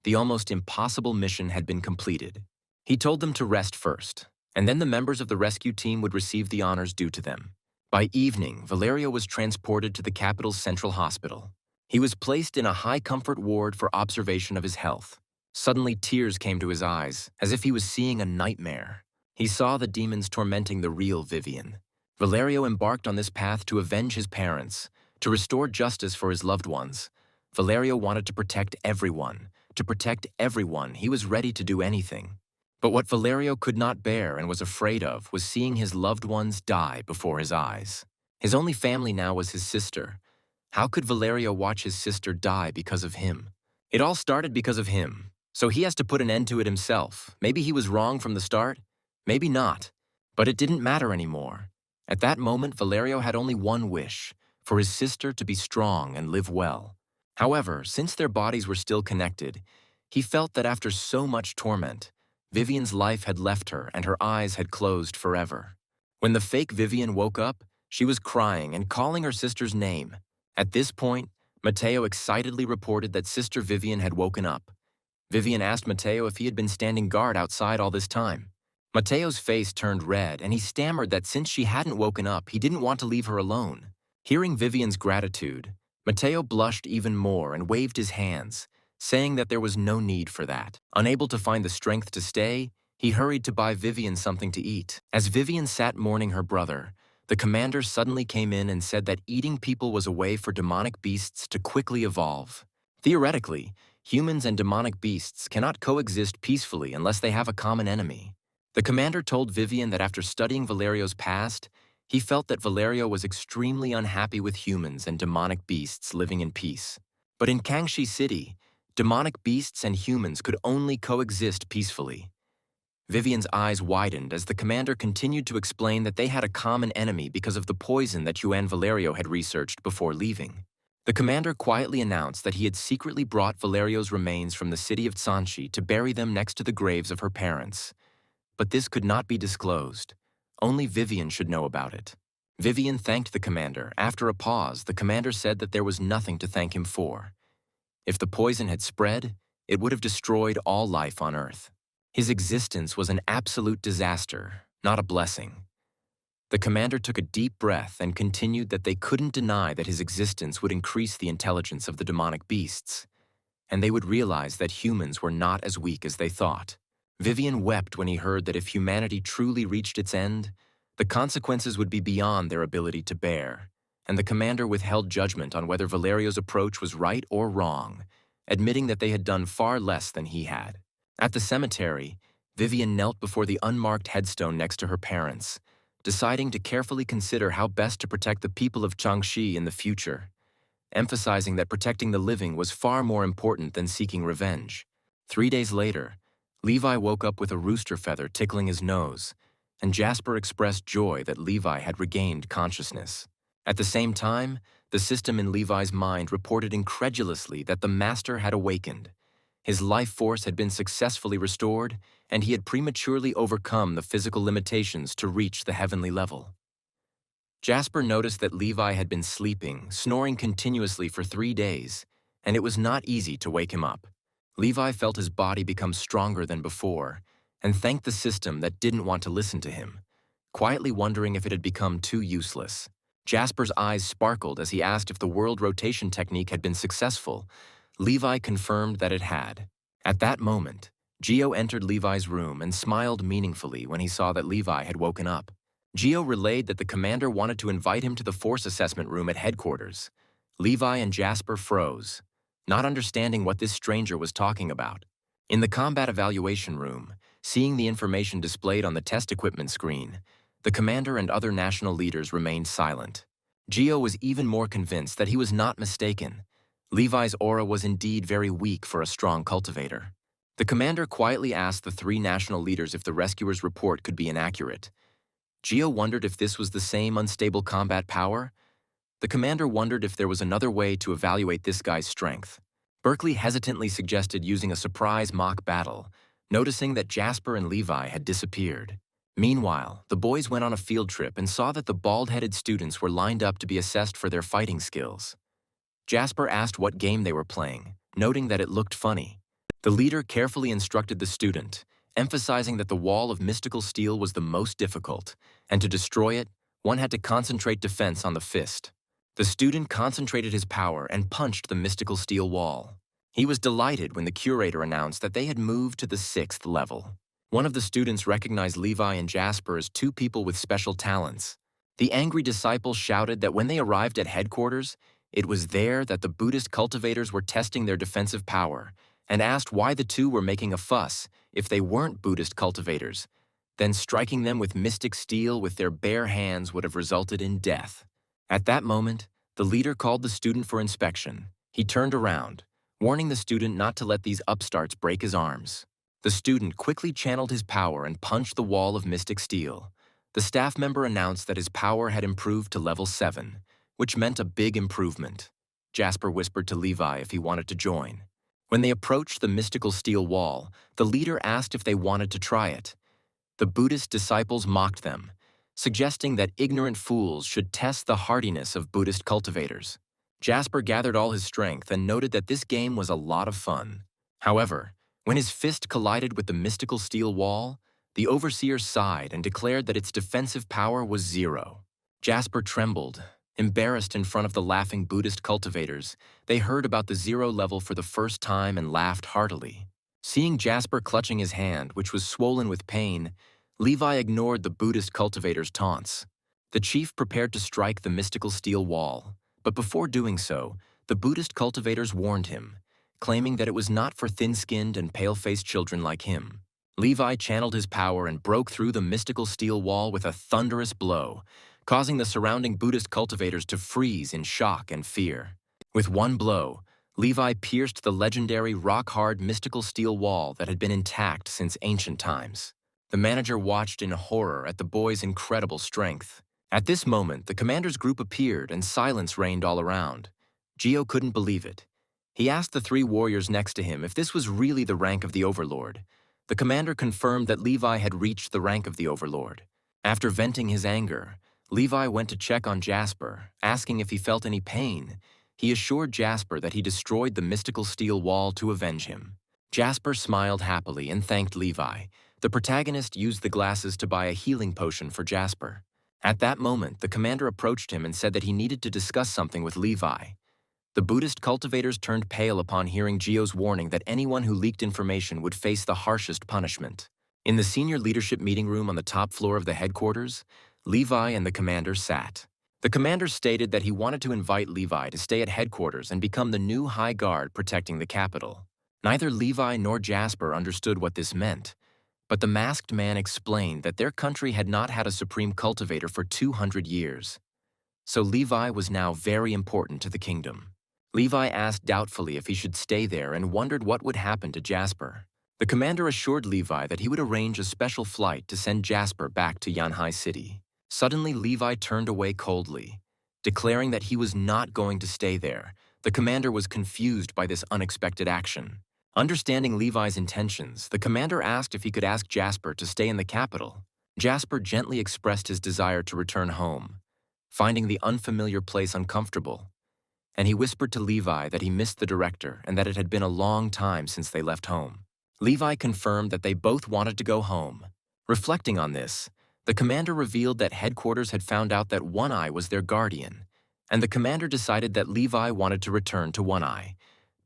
The almost impossible mission had been completed. He told them to rest first, and then the members of the rescue team would receive the honors due to them. By evening, Valerio was transported to the capital's central hospital. He was placed in a high-comfort ward for observation of his health. Suddenly, tears came to his eyes, as if he was seeing a nightmare. He saw the demons tormenting the real Vivian. Valerio embarked on this path to avenge his parents, to restore justice for his loved ones. Valerio wanted to protect everyone. To protect everyone, he was ready to do anything. But what Valerio could not bear and was afraid of was seeing his loved ones die before his eyes. His only family now was his sister. How could Valerio watch his sister die because of him? It all started because of him, so he has to put an end to it himself. Maybe he was wrong from the start, maybe not, but it didn't matter anymore. At that moment, Valerio had only one wish, for his sister to be strong and live well. However, since their bodies were still connected, he felt that after so much torment, Vivian's life had left her and her eyes had closed forever. When the fake Vivian woke up, she was crying and calling her sister's name. At this point, Mateo excitedly reported that Sister Vivian had woken up. Vivian asked Mateo if he had been standing guard outside all this time. Mateo's face turned red, and he stammered that since she hadn't woken up, he didn't want to leave her alone. Hearing Vivian's gratitude, Mateo blushed even more and waved his hands, saying that there was no need for that. Unable to find the strength to stay, he hurried to buy Vivian something to eat. As Vivian sat mourning her brother, the commander suddenly came in and said that eating people was a way for demonic beasts to quickly evolve. Theoretically, humans and demonic beasts cannot coexist peacefully unless they have a common enemy. The commander told Vivian that after studying Valerio's past, he felt that Valerio was extremely unhappy with humans and demonic beasts living in peace. But in Kangxi City, demonic beasts and humans could only coexist peacefully. Vivian's eyes widened as the commander continued to explain that they had a common enemy because of the poison that Juan Valerio had researched before leaving. The commander quietly announced that he had secretly brought Valerio's remains from the city of Tsanchi to bury them next to the graves of her parents. But this could not be disclosed. Only Vivian should know about it. Vivian thanked the commander. After a pause, the commander said that there was nothing to thank him for. If the poison had spread, it would have destroyed all life on Earth. His existence was an absolute disaster, not a blessing. The commander took a deep breath and continued that they couldn't deny that his existence would increase the intelligence of the demonic beasts, and they would realize that humans were not as weak as they thought. Vivian wept when he heard that if humanity truly reached its end, the consequences would be beyond their ability to bear, and the commander withheld judgment on whether Valerio's approach was right or wrong, admitting that they had done far less than he had. At the cemetery, Vivian knelt before the unmarked headstone next to her parents, deciding to carefully consider how best to protect the people of Changxi in the future, emphasizing that protecting the living was far more important than seeking revenge. 3 days later, Levi woke up with a rooster feather tickling his nose, and Jasper expressed joy that Levi had regained consciousness. At the same time, the system in Levi's mind reported incredulously that the master had awakened. His life force had been successfully restored, and he had prematurely overcome the physical limitations to reach the heavenly level. Jasper noticed that Levi had been sleeping, snoring continuously for 3 days, and it was not easy to wake him up. Levi felt his body become stronger than before, and thanked the system that didn't want to listen to him, quietly wondering if it had become too useless. Jasper's eyes sparkled as he asked if the world rotation technique had been successful. Levi confirmed that it had. At that moment, Geo entered Levi's room and smiled meaningfully when he saw that Levi had woken up. Geo relayed that the commander wanted to invite him to the force assessment room at headquarters. Levi and Jasper froze, not understanding what this stranger was talking about. In the combat evaluation room, seeing the information displayed on the test equipment screen, the commander and other national leaders remained silent. Geo was even more convinced that he was not mistaken. Levi's aura was indeed very weak for a strong cultivator. The commander quietly asked the three national leaders if the rescuer's report could be inaccurate. Geo wondered if this was the same unstable combat power. The commander wondered if there was another way to evaluate this guy's strength. Berkeley hesitantly suggested using a surprise mock battle, noticing that Jasper and Levi had disappeared. Meanwhile, the boys went on a field trip and saw that the bald-headed students were lined up to be assessed for their fighting skills. Jasper asked what game they were playing, noting that it looked funny. The leader carefully instructed the student, emphasizing that the wall of mystical steel was the most difficult, and to destroy it, one had to concentrate defense on the fist. The student concentrated his power and punched the mystical steel wall. He was delighted when the curator announced that they had moved to the 6th level. One of the students recognized Levi and Jasper as two people with special talents. The angry disciple shouted that when they arrived at headquarters, it was there that the Buddhist cultivators were testing their defensive power, and asked why the two were making a fuss if they weren't Buddhist cultivators. Then striking them with mystic steel with their bare hands would have resulted in death. At that moment, the leader called the student for inspection. He turned around, warning the student not to let these upstarts break his arms. The student quickly channeled his power and punched the wall of mystic steel. The staff member announced that his power had improved to level 7, which meant a big improvement. Jasper whispered to Levi if he wanted to join. When they approached the mystical steel wall, the leader asked if they wanted to try it. The Buddhist disciples mocked them, suggesting that ignorant fools should test the hardiness of Buddhist cultivators. Jasper gathered all his strength and noted that this game was a lot of fun. However, when his fist collided with the mystical steel wall, the overseer sighed and declared that its defensive power was 0. Jasper trembled, embarrassed in front of the laughing Buddhist cultivators. They heard about the 0 level for the first time and laughed heartily. Seeing Jasper clutching his hand, which was swollen with pain, Levi ignored the Buddhist cultivator's taunts. The chief prepared to strike the mystical steel wall, but before doing so, the Buddhist cultivators warned him, claiming that it was not for thin-skinned and pale-faced children like him. Levi channeled his power and broke through the mystical steel wall with a thunderous blow, causing the surrounding Buddhist cultivators to freeze in shock and fear. With one blow, Levi pierced the legendary rock-hard mystical steel wall that had been intact since ancient times. The manager watched in horror at the boy's incredible strength. At this moment, the commander's group appeared and silence reigned all around. Geo couldn't believe it. He asked the 3 warriors next to him if this was really the rank of the Overlord. The commander confirmed that Levi had reached the rank of the Overlord. After venting his anger, Levi went to check on Jasper, asking if he felt any pain. He assured Jasper that he destroyed the mystical steel wall to avenge him. Jasper smiled happily and thanked Levi. The protagonist used the glasses to buy a healing potion for Jasper. At that moment, the commander approached him and said that he needed to discuss something with Levi. The Buddhist cultivators turned pale upon hearing Geo's warning that anyone who leaked information would face the harshest punishment. In the senior leadership meeting room on the top floor of the headquarters, Levi and the commander sat. The commander stated that he wanted to invite Levi to stay at headquarters and become the new high guard protecting the capital. Neither Levi nor Jasper understood what this meant, but the masked man explained that their country had not had a supreme cultivator for 200 years. So Levi was now very important to the kingdom. Levi asked doubtfully if he should stay there and wondered what would happen to Jasper. The commander assured Levi that he would arrange a special flight to send Jasper back to Yanhai City. Suddenly, Levi turned away coldly, declaring that he was not going to stay there. The commander was confused by this unexpected action. Understanding Levi's intentions, the commander asked if he could ask Jasper to stay in the capital. Jasper gently expressed his desire to return home, finding the unfamiliar place uncomfortable, and he whispered to Levi that he missed the director and that it had been a long time since they left home. Levi confirmed that they both wanted to go home. Reflecting on this, The commander revealed that headquarters had found out that One Eye was their guardian, and the commander decided that Levi wanted to return to One Eye,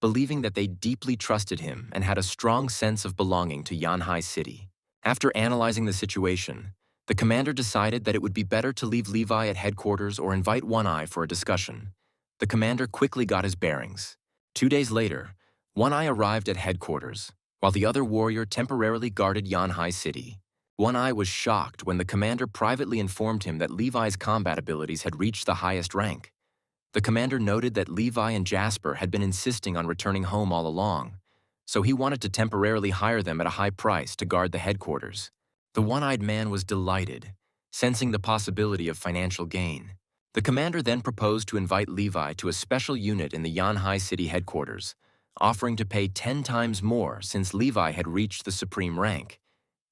believing that they deeply trusted him and had a strong sense of belonging to Yanhai City. After analyzing the situation, the commander decided that it would be better to leave Levi at headquarters or invite One Eye for a discussion. The commander quickly got his bearings. 2 days later, One Eye arrived at headquarters, while the other warrior temporarily guarded Yanhai City. One Eye was shocked when the commander privately informed him that Levi's combat abilities had reached the highest rank. The commander noted that Levi and Jasper had been insisting on returning home all along, so he wanted to temporarily hire them at a high price to guard the headquarters. The one-eyed man was delighted, sensing the possibility of financial gain. The commander then proposed to invite Levi to a special unit in the Yanhai City headquarters, offering to pay 10 times more since Levi had reached the supreme rank.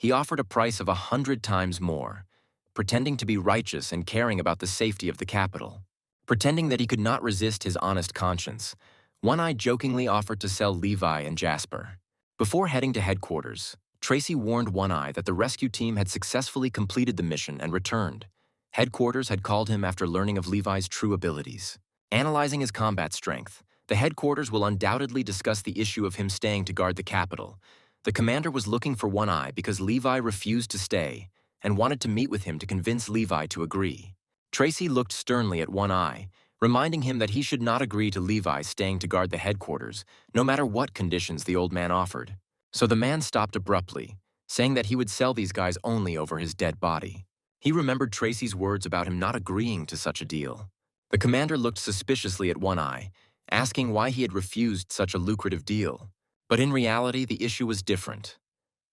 He offered a price of 100 times more, pretending to be righteous and caring about the safety of the capital. Pretending that he could not resist his honest conscience, One Eye jokingly offered to sell Levi and Jasper. Before heading to headquarters, Tracy warned One Eye that the rescue team had successfully completed the mission and returned. Headquarters had called him after learning of Levi's true abilities. Analyzing his combat strength, the headquarters will undoubtedly discuss the issue of him staying to guard the capital. The commander was looking for One Eye because Levi refused to stay and wanted to meet with him to convince Levi to agree. Tracy looked sternly at One Eye, reminding him that he should not agree to Levi staying to guard the headquarters, no matter what conditions the old man offered. So the man stopped abruptly, saying that he would sell these guys only over his dead body. He remembered Tracy's words about him not agreeing to such a deal. The commander looked suspiciously at One Eye, asking why he had refused such a lucrative deal. But in reality, the issue was different.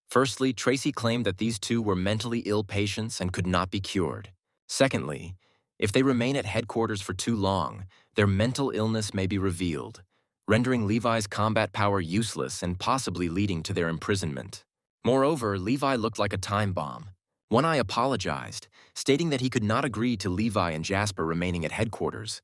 Firstly, Tracy claimed that these two were mentally ill patients and could not be cured. Secondly, if they remain at headquarters for too long, their mental illness may be revealed, rendering Levi's combat power useless and possibly leading to their imprisonment. Moreover, Levi looked like a time bomb. One Eye apologized, stating that he could not agree to Levi and Jasper remaining at headquarters.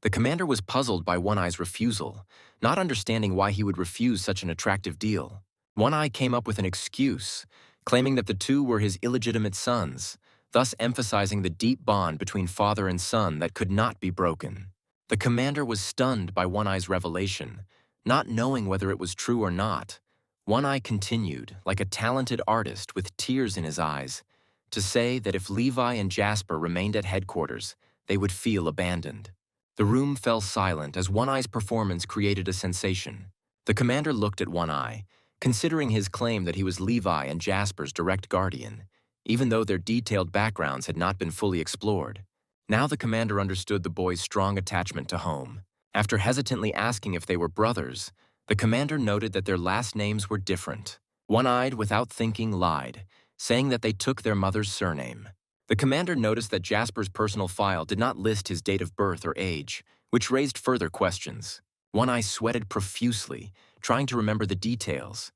The commander was puzzled by One Eye's refusal, not understanding why he would refuse such an attractive deal. One Eye came up with an excuse, claiming that the two were his illegitimate sons, thus emphasizing the deep bond between father and son that could not be broken. The commander was stunned by One Eye's revelation, not knowing whether it was true or not. One Eye continued, like a talented artist with tears in his eyes, to say that if Levi and Jasper remained at headquarters, they would feel abandoned. The room fell silent as One Eye's performance created a sensation. The commander looked at One Eye, considering his claim that he was Levi and Jasper's direct guardian, even though their detailed backgrounds had not been fully explored. Now the commander understood the boy's strong attachment to home. After hesitantly asking if they were brothers, the commander noted that their last names were different. One-eyed, without thinking, lied, saying that they took their mother's surname. The commander noticed that Jasper's personal file did not list his date of birth or age, which raised further questions. One Eye sweated profusely, trying to remember the details.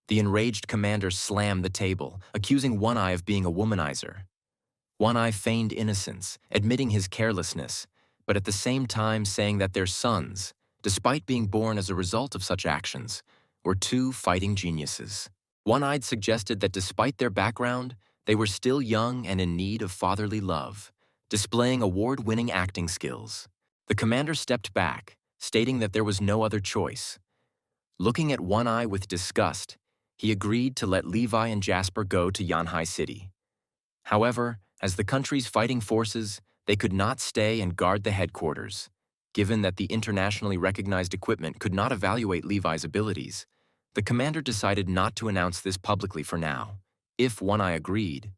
The enraged commander slammed the table, accusing One Eye of being a womanizer. One Eye feigned innocence, admitting his carelessness, but at the same time saying that their sons, despite being born as a result of such actions, were two fighting geniuses. One-eyed suggested that despite their background, they were still young and in need of fatherly love, displaying award-winning acting skills. The commander stepped back, stating that there was no other choice. Looking at One Eye with disgust, he agreed to let Levi and Jasper go to Yanhai City. However, as the country's fighting forces, they could not stay and guard the headquarters. Given that the internationally recognized equipment could not evaluate Levi's abilities, the commander decided not to announce this publicly for now. If One Eye agreed,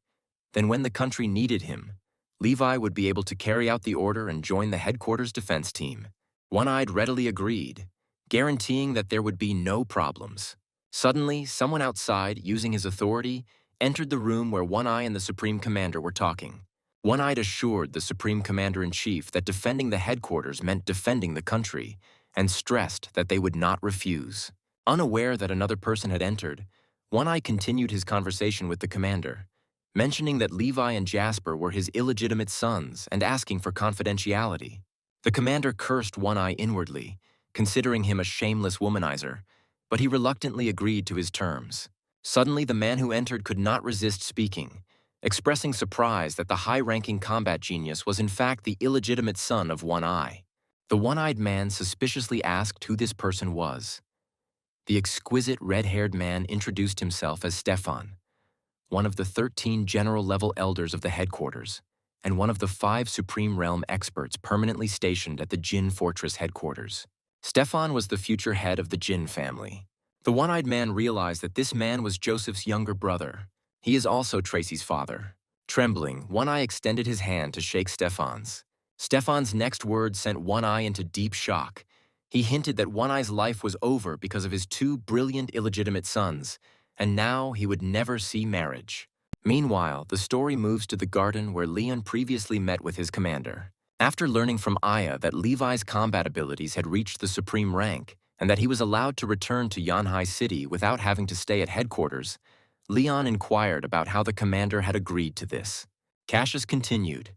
then when the country needed him, Levi would be able to carry out the order and join the headquarters defense team. One-eyed readily agreed, guaranteeing that there would be no problems. Suddenly, someone outside, using his authority, entered the room where One Eye and the Supreme Commander were talking. One-eyed assured the Supreme Commander-in-Chief that defending the headquarters meant defending the country, and stressed that they would not refuse. Unaware that another person had entered, One Eye continued his conversation with the commander, mentioning that Levi and Jasper were his illegitimate sons and asking for confidentiality. The commander cursed One Eye inwardly, considering him a shameless womanizer, but he reluctantly agreed to his terms. Suddenly, the man who entered could not resist speaking, expressing surprise that the high-ranking combat genius was in fact the illegitimate son of One Eye. The one-eyed man suspiciously asked who this person was. The exquisite red-haired man introduced himself as Stefan, one of the 13 general-level elders of the headquarters, and one of the 5 Supreme Realm experts permanently stationed at the Jin Fortress headquarters. Stefan was the future head of the Jin family. The one-eyed man realized that this man was Joseph's younger brother. He is also Tracy's father. Trembling, One Eye extended his hand to shake Stefan's. Stefan's next words sent One Eye into deep shock. He hinted that One Eye's life was over because of his 2 brilliant illegitimate sons, and now he would never see marriage. Meanwhile, the story moves to the garden where Leon previously met with his commander. After learning from Aya that Levi's combat abilities had reached the supreme rank and that he was allowed to return to Yanhai City without having to stay at headquarters, Leon inquired about how the commander had agreed to this. Cassius continued,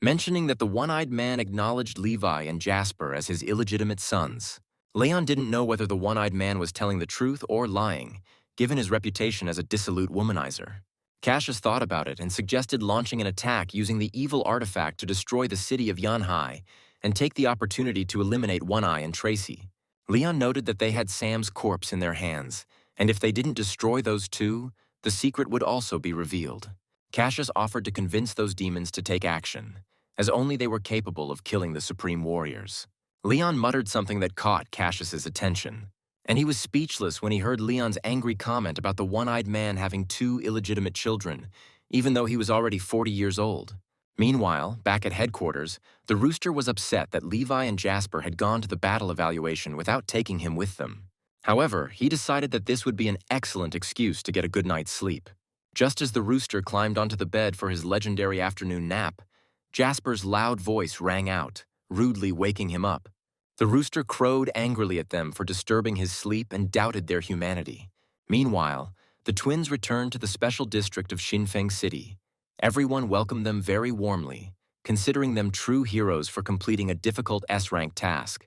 mentioning that the one-eyed man acknowledged Levi and Jasper as his illegitimate sons. Leon didn't know whether the one-eyed man was telling the truth or lying, given his reputation as a dissolute womanizer. Cassius thought about it and suggested launching an attack using the evil artifact to destroy the city of Yanhai and take the opportunity to eliminate One Eye and Tracy. Leon noted that they had Sam's corpse in their hands, and if they didn't destroy those 2, the secret would also be revealed. Cassius offered to convince those demons to take action, as only they were capable of killing the Supreme Warriors. Leon muttered something that caught Cassius's attention, and he was speechless when he heard Leon's angry comment about the one-eyed man having 2 illegitimate children, even though he was already 40 years old. Meanwhile, back at headquarters, the rooster was upset that Levi and Jasper had gone to the battle evaluation without taking him with them. However, he decided that this would be an excellent excuse to get a good night's sleep. Just as the rooster climbed onto the bed for his legendary afternoon nap, Jasper's loud voice rang out, rudely waking him up. The rooster crowed angrily at them for disturbing his sleep and doubted their humanity. Meanwhile, the twins returned to the special district of Xinfeng City. Everyone welcomed them very warmly, considering them true heroes for completing a difficult S-rank task.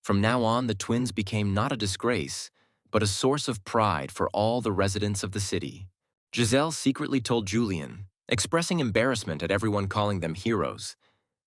From now on, the twins became not a disgrace, but a source of pride for all the residents of the city. Giselle secretly told Julian, expressing embarrassment at everyone calling them heroes.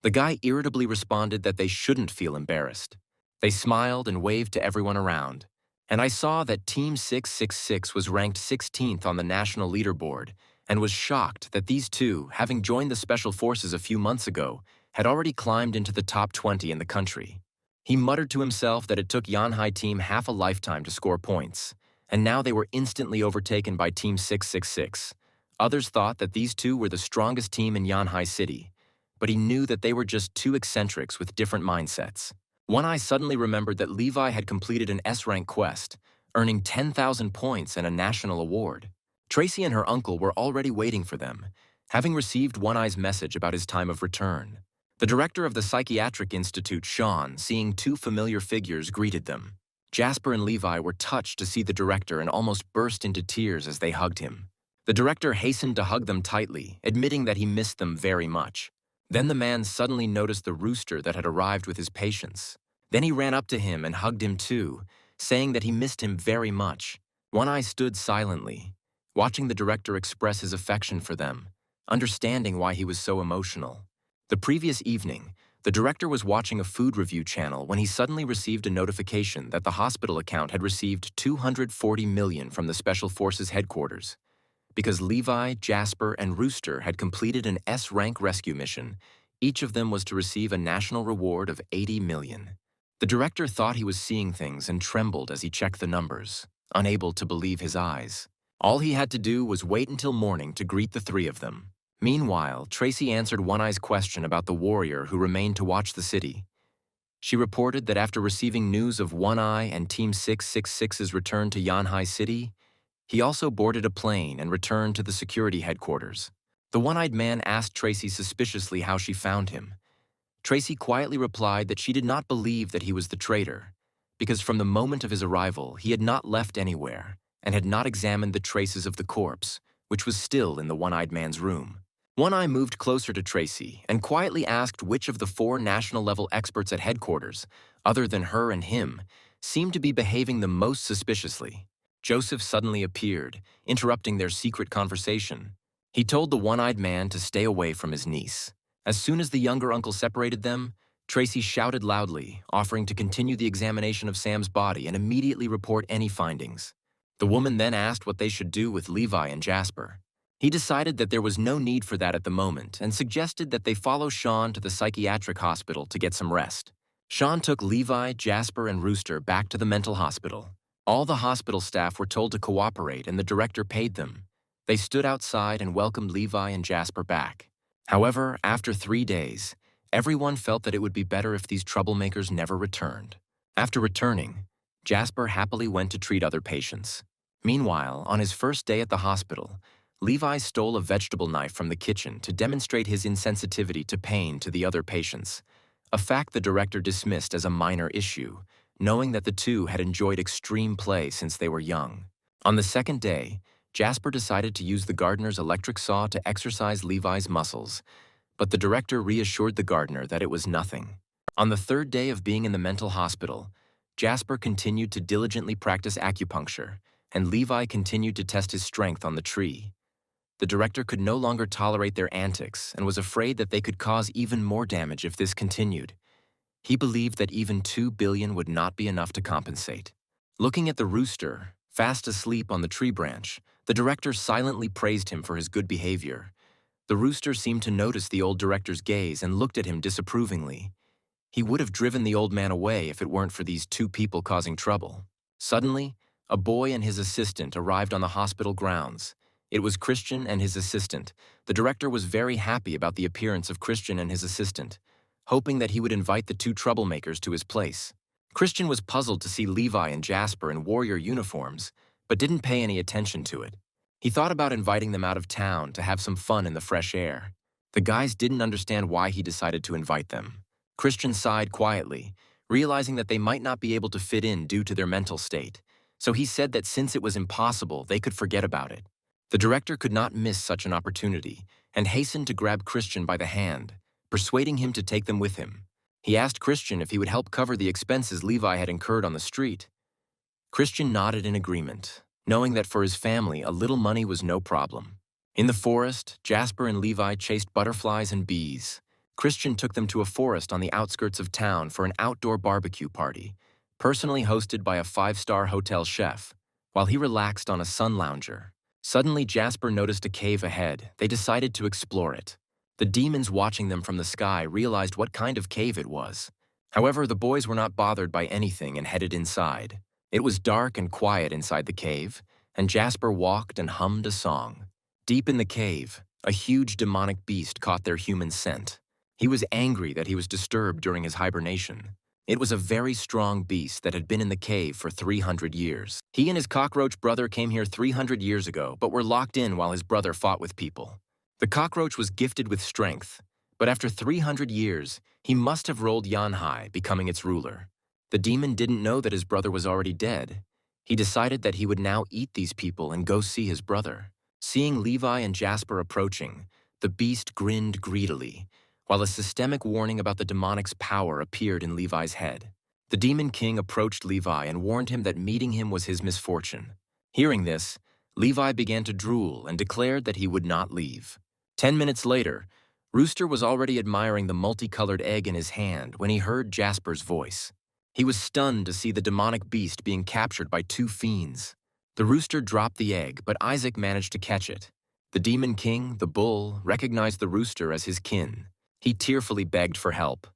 The guy irritably responded that they shouldn't feel embarrassed. They smiled and waved to everyone around, and I saw that Team 666 was ranked 16th on the national leaderboard and was shocked that these 2, having joined the Special Forces a few months ago, had already climbed into the top 20 in the country. He muttered to himself that it took Yanhai Team half a lifetime to score points, and now they were instantly overtaken by Team 666. Others thought that these 2 were the strongest team in Yanhai City, but he knew that they were just 2 eccentrics with different mindsets. One Eye suddenly remembered that Levi had completed an S-rank quest, earning 10,000 points and a national award. Tracy and her uncle were already waiting for them, having received One Eye's message about his time of return. The director of the Psychiatric Institute, Sean, seeing 2 familiar figures, greeted them. Jasper and Levi were touched to see the director and almost burst into tears as they hugged him. The director hastened to hug them tightly, admitting that he missed them very much. Then the man suddenly noticed the rooster that had arrived with his patients. Then he ran up to him and hugged him too, saying that he missed him very much. One Eye stood silently, watching the director express his affection for them, understanding why he was so emotional. The previous evening, the director was watching a food review channel when he suddenly received a notification that the hospital account had received 240 million from the Special Forces headquarters. Because Levi, Jasper, and Rooster had completed an S-rank rescue mission, each of them was to receive a national reward of 80 million. The director thought he was seeing things and trembled as he checked the numbers, unable to believe his eyes. All he had to do was wait until morning to greet the 3 of them. Meanwhile, Tracy answered One Eye's question about the warrior who remained to watch the city. She reported that after receiving news of One Eye and Team 666's return to Yanhai City, he also boarded a plane and returned to the security headquarters. The one-eyed man asked Tracy suspiciously how she found him. Tracy quietly replied that she did not believe that he was the traitor, because from the moment of his arrival, he had not left anywhere and had not examined the traces of the corpse, which was still in the one-eyed man's room. One Eye moved closer to Tracy and quietly asked which of the 4 national-level experts at headquarters, other than her and him, seemed to be behaving the most suspiciously. Joseph suddenly appeared, interrupting their secret conversation. He told the one-eyed man to stay away from his niece. As soon as the younger uncle separated them, Tracy shouted loudly, offering to continue the examination of Sam's body and immediately report any findings. The woman then asked what they should do with Levi and Jasper. He decided that there was no need for that at the moment and suggested that they follow Sean to the psychiatric hospital to get some rest. Sean took Levi, Jasper, and Rooster back to the mental hospital. All the hospital staff were told to cooperate and the director paid them. They stood outside and welcomed Levi and Jasper back. However, after 3 days, everyone felt that it would be better if these troublemakers never returned. After returning, Jasper happily went to treat other patients. Meanwhile, on his first day at the hospital, Levi stole a vegetable knife from the kitchen to demonstrate his insensitivity to pain to the other patients, a fact the director dismissed as a minor issue, knowing that the two had enjoyed extreme play since they were young. On the second day, Jasper decided to use the gardener's electric saw to exercise Levi's muscles, but the director reassured the gardener that it was nothing. On the third day of being in the mental hospital, Jasper continued to diligently practice acupuncture, and Levi continued to test his strength on the tree. The director could no longer tolerate their antics and was afraid that they could cause even more damage if this continued. He believed that even 2 billion would not be enough to compensate. Looking at the rooster, fast asleep on the tree branch, the director silently praised him for his good behavior. The rooster seemed to notice the old director's gaze and looked at him disapprovingly. He would have driven the old man away if it weren't for these 2 people causing trouble. Suddenly, a boy and his assistant arrived on the hospital grounds. It was Christian and his assistant. The director was very happy about the appearance of Christian and his assistant, hoping that he would invite the 2 troublemakers to his place. Christian was puzzled to see Levi and Jasper in warrior uniforms, but didn't pay any attention to it. He thought about inviting them out of town to have some fun in the fresh air. The guys didn't understand why he decided to invite them. Christian sighed quietly, realizing that they might not be able to fit in due to their mental state, so he said that since it was impossible, they could forget about it. The director could not miss such an opportunity and hastened to grab Christian by the hand, persuading him to take them with him. He asked Christian if he would help cover the expenses Levi had incurred on the street. Christian nodded in agreement, knowing that for his family a little money was no problem. In the forest, Jasper and Levi chased butterflies and bees. Christian took them to a forest on the outskirts of town for an outdoor barbecue party, personally hosted by a 5-star hotel chef, while he relaxed on a sun lounger. Suddenly, Jasper noticed a cave ahead. They decided to explore it. The demons watching them from the sky realized what kind of cave it was. However, the boys were not bothered by anything and headed inside. It was dark and quiet inside the cave, and Jasper walked and hummed a song. Deep in the cave, a huge demonic beast caught their human scent. He was angry that he was disturbed during his hibernation. It was a very strong beast that had been in the cave for 300 years. He and his cockroach brother came here 300 years ago, but were locked in while his brother fought with people. The cockroach was gifted with strength, but after 300 years, he must have rolled Yanhai, becoming its ruler. The demon didn't know that his brother was already dead. He decided that he would now eat these people and go see his brother. Seeing Levi and Jasper approaching, the beast grinned greedily, while a systemic warning about the demonic's power appeared in Levi's head. The Demon King approached Levi and warned him that meeting him was his misfortune. Hearing this, Levi began to drool and declared that he would not leave. 10 minutes later, Rooster was already admiring the multicolored egg in his hand when he heard Jasper's voice. He was stunned to see the demonic beast being captured by 2 fiends. The rooster dropped the egg, but Isaac managed to catch it. The Demon King, the bull, recognized the rooster as his kin. He tearfully begged for help.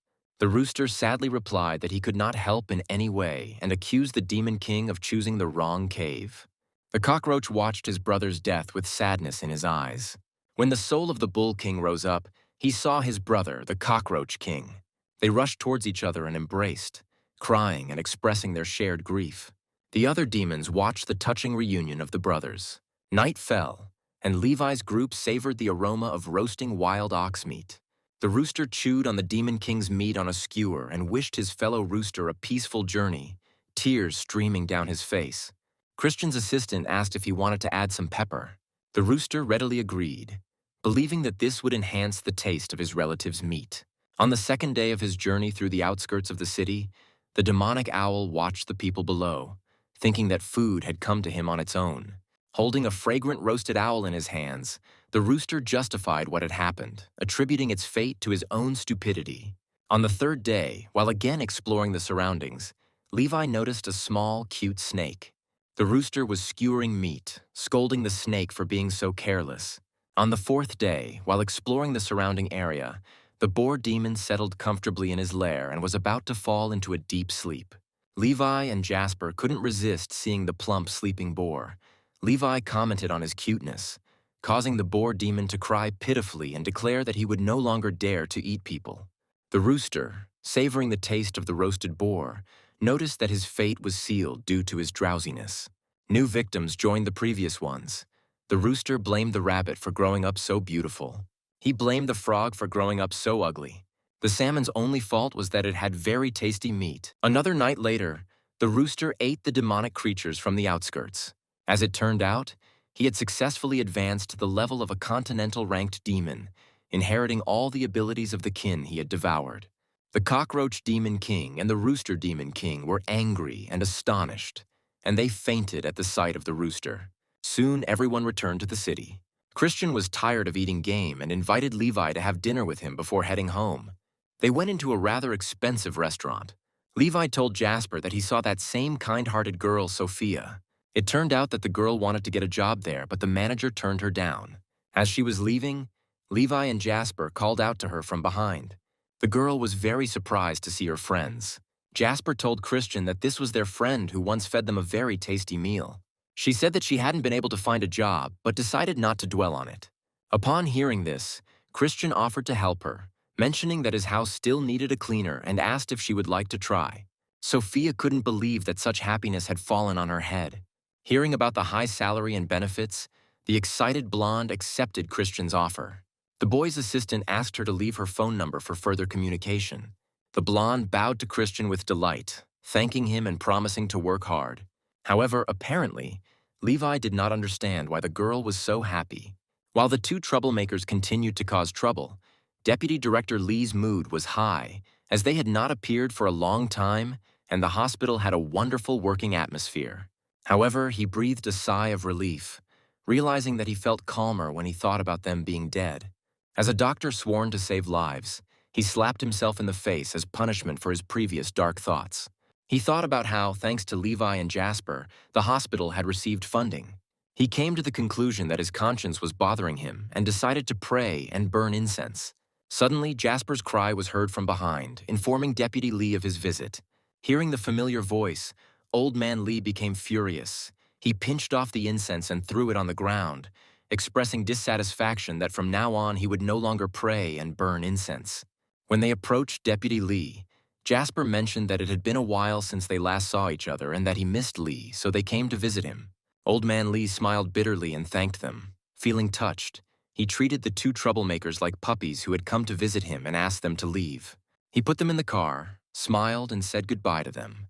The rooster sadly replied that he could not help in any way and accused the Demon King of choosing the wrong cave. The cockroach watched his brother's death with sadness in his eyes. When the soul of the Bull King rose up, he saw his brother, the Cockroach King. They rushed towards each other and embraced, crying and expressing their shared grief. The other demons watched the touching reunion of the brothers. Night fell, and Levi's group savored the aroma of roasting wild ox meat. The rooster chewed on the Demon King's meat on a skewer and wished his fellow rooster a peaceful journey, tears streaming down his face. Christian's assistant asked if he wanted to add some pepper. The rooster readily agreed, believing that this would enhance the taste of his relative's meat. On the second day of his journey through the outskirts of the city, the demonic owl watched the people below, thinking that food had come to him on its own. Holding a fragrant roasted owl in his hands, The rooster justified what had happened, attributing its fate to his own stupidity. On the third day, while again exploring the surroundings, Levi noticed a small, cute snake. The rooster was skewering meat, scolding the snake for being so careless. On the fourth day, while exploring the surrounding area, the boar demon settled comfortably in his lair and was about to fall into a deep sleep. Levi and Jasper couldn't resist seeing the plump sleeping boar. Levi commented on his cuteness, causing the boar demon to cry pitifully and declare that he would no longer dare to eat people. The rooster, savoring the taste of the roasted boar, noticed that his fate was sealed due to his drowsiness. New victims joined the previous ones. The rooster blamed the rabbit for growing up so beautiful. He blamed the frog for growing up so ugly. The salmon's only fault was that it had very tasty meat. Another night later, the rooster ate the demonic creatures from the outskirts. As it turned out, he had successfully advanced to the level of a continental-ranked demon, inheriting all the abilities of the kin he had devoured. The cockroach demon king and the rooster demon king were angry and astonished, and they fainted at the sight of the rooster. Soon everyone returned to the city. Christian was tired of eating game and invited Levi to have dinner with him before heading home. They went into a rather expensive restaurant. Levi told Jasper that he saw that same kind-hearted girl, Sophia. It turned out that the girl wanted to get a job there, but the manager turned her down. As she was leaving, Levi and Jasper called out to her from behind. The girl was very surprised to see her friends. Jasper told Christian that this was their friend who once fed them a very tasty meal. She said that she hadn't been able to find a job, but decided not to dwell on it. Upon hearing this, Christian offered to help her, mentioning that his house still needed a cleaner and asked if she would like to try. Sophia couldn't believe that such happiness had fallen on her head. Hearing about the high salary and benefits, the excited blonde accepted Christian's offer. The boy's assistant asked her to leave her phone number for further communication. The blonde bowed to Christian with delight, thanking him and promising to work hard. However, apparently, Levi did not understand why the girl was so happy. While the two troublemakers continued to cause trouble, Deputy Director Lee's mood was high, as they had not appeared for a long time, and the hospital had a wonderful working atmosphere. However, he breathed a sigh of relief, realizing that he felt calmer when he thought about them being dead. As a doctor sworn to save lives, he slapped himself in the face as punishment for his previous dark thoughts. He thought about how, thanks to Levi and Jasper, the hospital had received funding. He came to the conclusion that his conscience was bothering him and decided to pray and burn incense. Suddenly, Jasper's cry was heard from behind, informing Deputy Lee of his visit. Hearing the familiar voice, Old Man Lee became furious. He pinched off the incense and threw it on the ground, expressing dissatisfaction that from now on he would no longer pray and burn incense. When they approached Deputy Lee, Jasper mentioned that it had been a while since they last saw each other and that he missed Lee, so they came to visit him. Old Man Lee smiled bitterly and thanked them. Feeling touched, he treated the two troublemakers like puppies who had come to visit him and asked them to leave. He put them in the car, smiled, and said goodbye to them.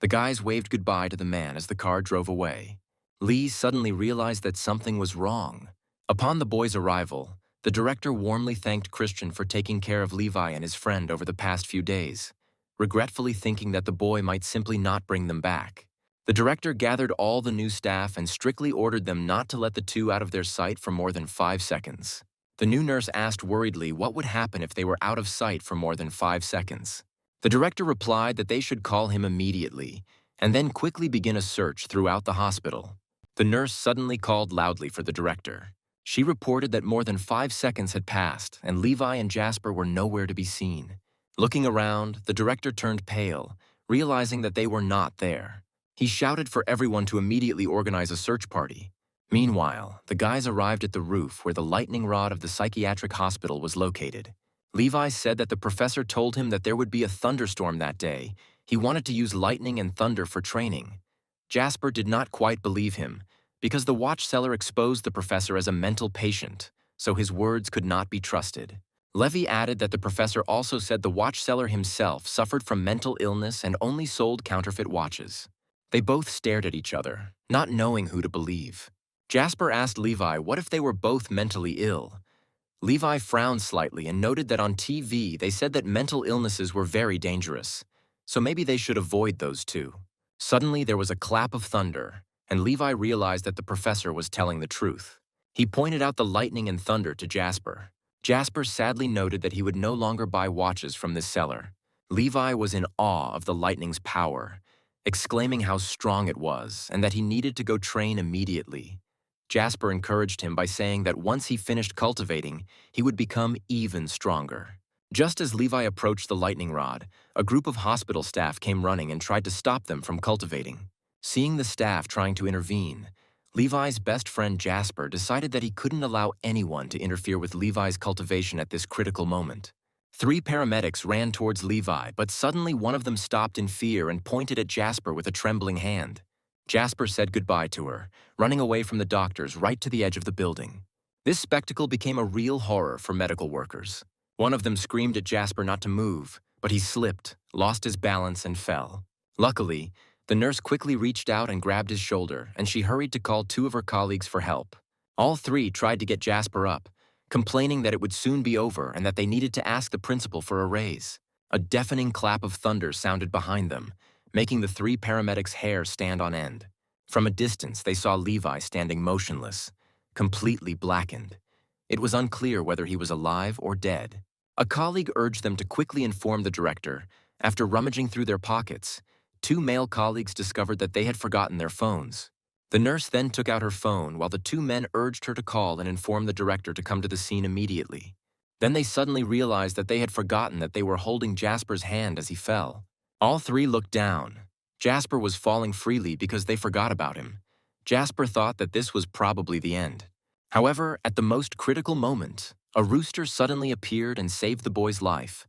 The guys waved goodbye to the man as the car drove away. Lee suddenly realized that something was wrong. Upon the boys' arrival, the director warmly thanked Christian for taking care of Levi and his friend over the past few days, regretfully thinking that the boy might simply not bring them back. The director gathered all the new staff and strictly ordered them not to let the two out of their sight for more than 5 seconds. The new nurse asked worriedly what would happen if they were out of sight for more than 5 seconds. The director replied that they should call him immediately and then quickly begin a search throughout the hospital. The nurse suddenly called loudly for the director. She reported that more than 5 seconds had passed and Levi and Jasper were nowhere to be seen. Looking around, the director turned pale, realizing that they were not there. He shouted for everyone to immediately organize a search party. Meanwhile, the guys arrived at the roof where the lightning rod of the psychiatric hospital was located. Levi said that the professor told him that there would be a thunderstorm that day. He wanted to use lightning and thunder for training. Jasper did not quite believe him, because the watch seller exposed the professor as a mental patient, so his words could not be trusted. Levi added that the professor also said the watch seller himself suffered from mental illness and only sold counterfeit watches. They both stared at each other, not knowing who to believe. Jasper asked Levi what if they were both mentally ill. Levi frowned slightly and noted that on TV they said that mental illnesses were very dangerous, so maybe they should avoid those two. Suddenly there was a clap of thunder, and Levi realized that the professor was telling the truth. He pointed out the lightning and thunder to Jasper. Jasper sadly noted that he would no longer buy watches from this seller. Levi was in awe of the lightning's power, exclaiming how strong it was and that he needed to go train immediately. Jasper encouraged him by saying that once he finished cultivating, he would become even stronger. Just as Levi approached the lightning rod, a group of hospital staff came running and tried to stop them from cultivating. Seeing the staff trying to intervene, Levi's best friend Jasper decided that he couldn't allow anyone to interfere with Levi's cultivation at this critical moment. 3 paramedics ran towards Levi, but suddenly one of them stopped in fear and pointed at Jasper with a trembling hand. Jasper said goodbye to her, running away from the doctors right to the edge of the building. This spectacle became a real horror for medical workers. One of them screamed at Jasper not to move, but he slipped, lost his balance, and fell. Luckily, the nurse quickly reached out and grabbed his shoulder, and she hurried to call 2 of her colleagues for help. All 3 tried to get Jasper up, complaining that it would soon be over and that they needed to ask the principal for a raise. A deafening clap of thunder sounded behind them, making the 3 paramedics' hair stand on end. From a distance, they saw Levi standing motionless, completely blackened. It was unclear whether he was alive or dead. A colleague urged them to quickly inform the director. After rummaging through their pockets, 2 male colleagues discovered that they had forgotten their phones. The nurse then took out her phone while the 2 men urged her to call and inform the director to come to the scene immediately. Then they suddenly realized that they had forgotten that they were holding Jasper's hand as he fell. All 3 looked down. Jasper was falling freely because they forgot about him. Jasper thought that this was probably the end. However, at the most critical moment, a rooster suddenly appeared and saved the boy's life.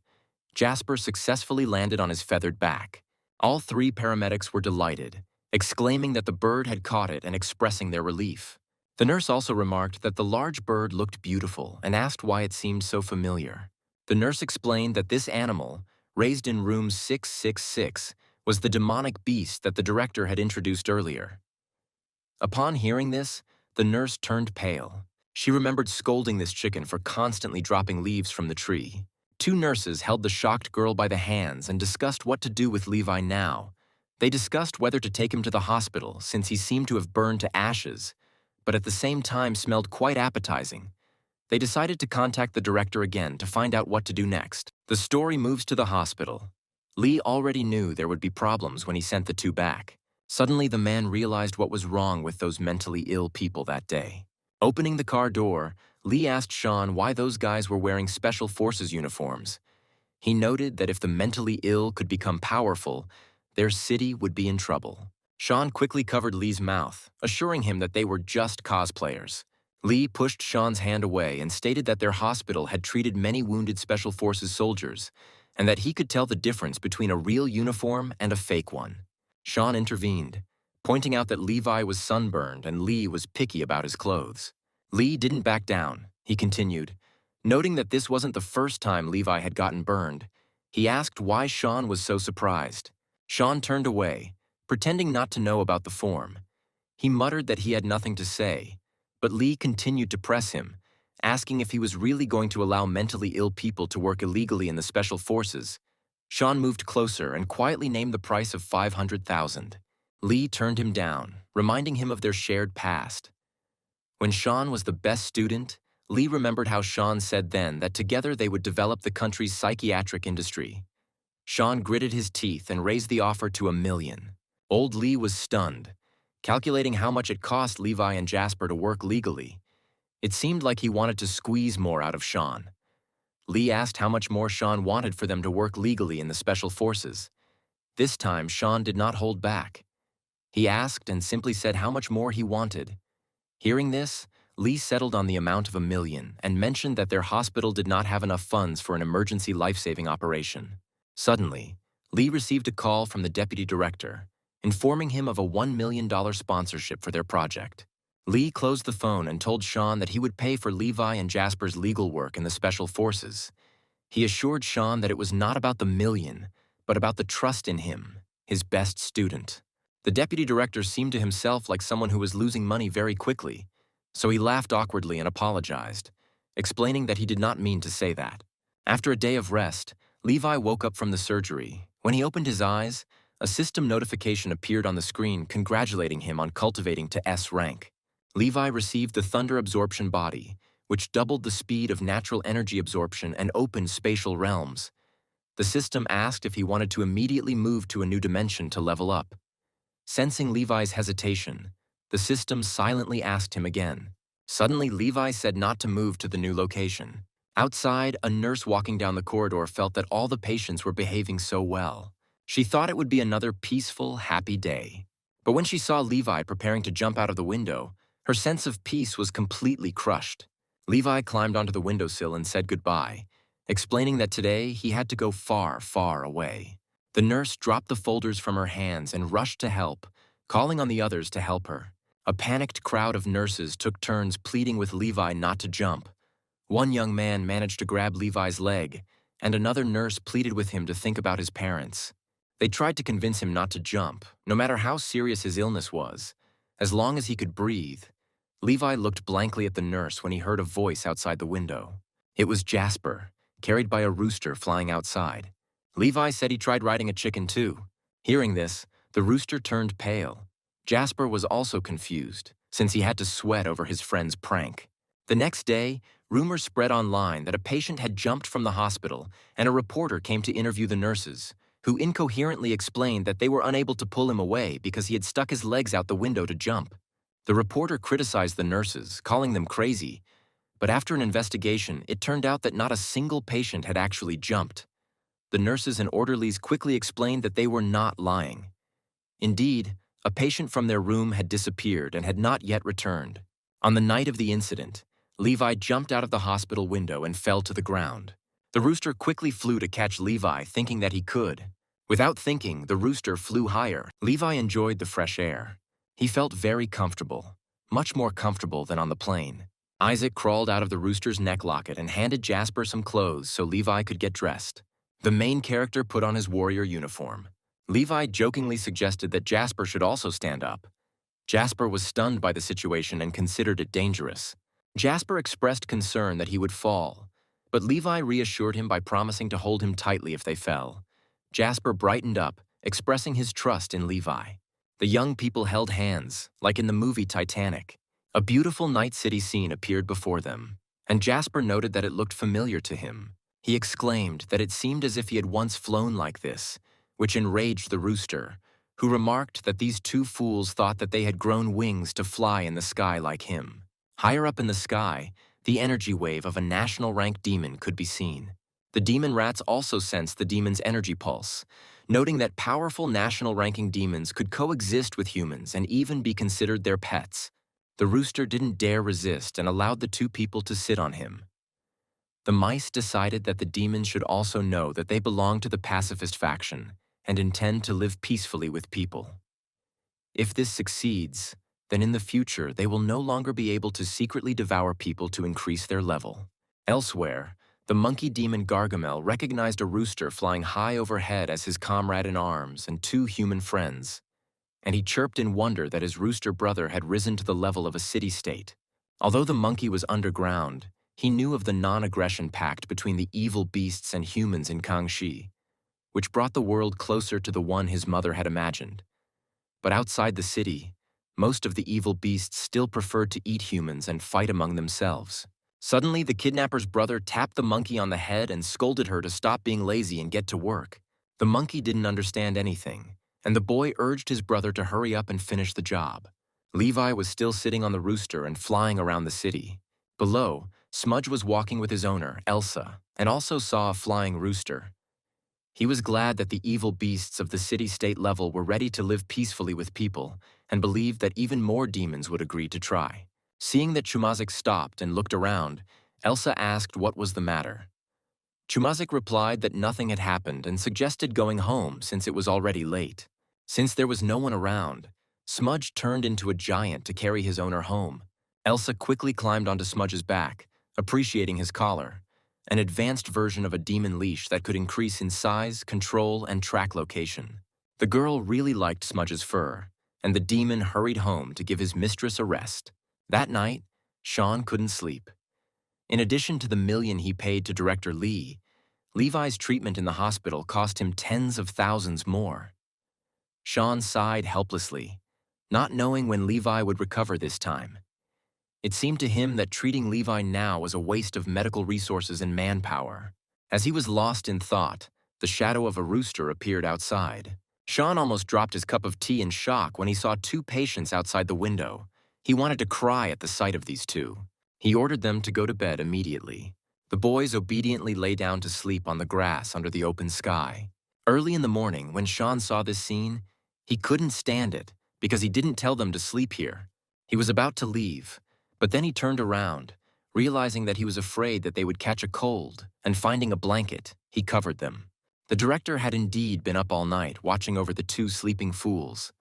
Jasper successfully landed on his feathered back. All 3 paramedics were delighted, exclaiming that the bird had caught it and expressing their relief. The nurse also remarked that the large bird looked beautiful and asked why it seemed so familiar. The nurse explained that this animal, raised in room 666, was the demonic beast that the director had introduced earlier. Upon hearing this, the nurse turned pale. She remembered scolding this chicken for constantly dropping leaves from the tree. 2 nurses held the shocked girl by the hands and discussed what to do with Levi now. They discussed whether to take him to the hospital since he seemed to have burned to ashes, but at the same time smelled quite appetizing. They decided to contact the director again to find out what to do next. The story moves to the hospital. Lee already knew there would be problems when he sent the 2 back. Suddenly, the man realized what was wrong with those mentally ill people that day. Opening the car door, Lee asked Sean why those guys were wearing Special Forces uniforms. He noted that if the mentally ill could become powerful, their city would be in trouble. Sean quickly covered Lee's mouth, assuring him that they were just cosplayers. Lee pushed Sean's hand away and stated that their hospital had treated many wounded Special Forces soldiers, and that he could tell the difference between a real uniform and a fake one. Sean intervened, pointing out that Levi was sunburned and Lee was picky about his clothes. Lee didn't back down, he continued. Noting that this wasn't the first time Levi had gotten burned, he asked why Sean was so surprised. Sean turned away, pretending not to know about the form. He muttered that he had nothing to say, but Lee continued to press him, asking if he was really going to allow mentally ill people to work illegally in the Special Forces. Sean moved closer and quietly named the price of $500,000. Lee turned him down, reminding him of their shared past. When Sean was the best student, Lee remembered how Sean said then that together they would develop the country's psychiatric industry. Sean gritted his teeth and raised the offer to $1 million. Old Lee was stunned, calculating how much it cost Levi and Jasper to work legally. It seemed like he wanted to squeeze more out of Sean. Lee asked how much more Sean wanted for them to work legally in the Special Forces. This time, Sean did not hold back. He asked and simply said how much more he wanted. Hearing this, Lee settled on the amount of $1 million and mentioned that their hospital did not have enough funds for an emergency life-saving operation. Suddenly, Lee received a call from the deputy director, informing him of a $1 million sponsorship for their project. Lee closed the phone and told Sean that he would pay for Levi and Jasper's legal work in the Special Forces. He assured Sean that it was not about the million, but about the trust in him, his best student. The deputy director seemed to himself like someone who was losing money very quickly, so he laughed awkwardly and apologized, explaining that he did not mean to say that. After a day of rest, Levi woke up from the surgery. When he opened his eyes, a system notification appeared on the screen congratulating him on cultivating to S rank. Levi received the thunder absorption body, which doubled the speed of natural energy absorption and opened spatial realms. The system asked if he wanted to immediately move to a new dimension to level up. Sensing Levi's hesitation, the system silently asked him again. Suddenly, Levi said not to move to the new location. Outside, a nurse walking down the corridor felt that all the patients were behaving so well. She thought it would be another peaceful, happy day. But when she saw Levi preparing to jump out of the window, her sense of peace was completely crushed. Levi climbed onto the windowsill and said goodbye, explaining that today he had to go far, far away. The nurse dropped the folders from her hands and rushed to help, calling on the others to help her. A panicked crowd of nurses took turns pleading with Levi not to jump. One young man managed to grab Levi's leg, and another nurse pleaded with him to think about his parents. They tried to convince him not to jump, no matter how serious his illness was, as long as he could breathe. Levi looked blankly at the nurse when he heard a voice outside the window. It was Jasper, carried by a rooster flying outside. Levi said he tried riding a chicken too. Hearing this, the rooster turned pale. Jasper was also confused, since he had to sweat over his friend's prank. The next day, rumors spread online that a patient had jumped from the hospital, and a reporter came to interview the nurses, who incoherently explained that they were unable to pull him away because he had stuck his legs out the window to jump. The reporter criticized the nurses, calling them crazy, but after an investigation, it turned out that not a single patient had actually jumped. The nurses and orderlies quickly explained that they were not lying. Indeed, a patient from their room had disappeared and had not yet returned. On the night of the incident, Levi jumped out of the hospital window and fell to the ground. The rooster quickly flew to catch Levi, thinking that he could. Without thinking, the rooster flew higher. Levi enjoyed the fresh air. He felt very comfortable, much more comfortable than on the plane. Isaac crawled out of the rooster's neck locket and handed Jasper some clothes so Levi could get dressed. The main character put on his warrior uniform. Levi jokingly suggested that Jasper should also stand up. Jasper was stunned by the situation and considered it dangerous. Jasper expressed concern that he would fall, but Levi reassured him by promising to hold him tightly if they fell. Jasper brightened up, expressing his trust in Levi. The young people held hands, like in the movie Titanic. A beautiful night city scene appeared before them, and Jasper noted that it looked familiar to him. He exclaimed that it seemed as if he had once flown like this, which enraged the rooster, who remarked that these two fools thought that they had grown wings to fly in the sky like him. Higher up in the sky, the energy wave of a national rank demon could be seen. The demon rats also sensed the demon's energy pulse, noting that powerful national ranking demons could coexist with humans and even be considered their pets. The rooster didn't dare resist and allowed the two people to sit on him. The mice decided that the demons should also know that they belong to the pacifist faction and intend to live peacefully with people. If this succeeds, then in the future they will no longer be able to secretly devour people to increase their level. Elsewhere, the monkey demon Gargamel recognized a rooster flying high overhead as his comrade in arms and two human friends, and he chirped in wonder that his rooster brother had risen to the level of a city-state. Although the monkey was underground, he knew of the non-aggression pact between the evil beasts and humans in Kangxi, which brought the world closer to the one his mother had imagined. But outside the city, most of the evil beasts still preferred to eat humans and fight among themselves. Suddenly, the kidnapper's brother tapped the monkey on the head and scolded her to stop being lazy and get to work. The monkey didn't understand anything, and the boy urged his brother to hurry up and finish the job. Levi was still sitting on the rooster and flying around the city. Below, Smudge was walking with his owner, Elsa, and also saw a flying rooster. He was glad that the evil beasts of the city-state level were ready to live peacefully with people and believed that even more demons would agree to try. Seeing that Chumazik stopped and looked around, Elsa asked what was the matter. Chumazik replied that nothing had happened and suggested going home since it was already late. Since there was no one around, Smudge turned into a giant to carry his owner home. Elsa quickly climbed onto Smudge's back, appreciating his collar, an advanced version of a demon leash that could increase in size, control, and track location. The girl really liked Smudge's fur, and the demon hurried home to give his mistress a rest. That night, Sean couldn't sleep. In addition to the $1 million he paid to director Lee, Levi's treatment in the hospital cost him tens of thousands more. Sean sighed helplessly, not knowing when Levi would recover this time. It seemed to him that treating Levi now was a waste of medical resources and manpower. As he was lost in thought, the shadow of a rooster appeared outside. Sean almost dropped his cup of tea in shock when he saw two patients outside the window. He wanted to cry at the sight of these two. He ordered them to go to bed immediately. The boys obediently lay down to sleep on the grass under the open sky. Early in the morning, when Sean saw this scene, he couldn't stand it because he didn't tell them to sleep here. He was about to leave, but then he turned around, realizing that he was afraid that they would catch a cold, and finding a blanket, he covered them. The director had indeed been up all night watching over the two sleeping fools.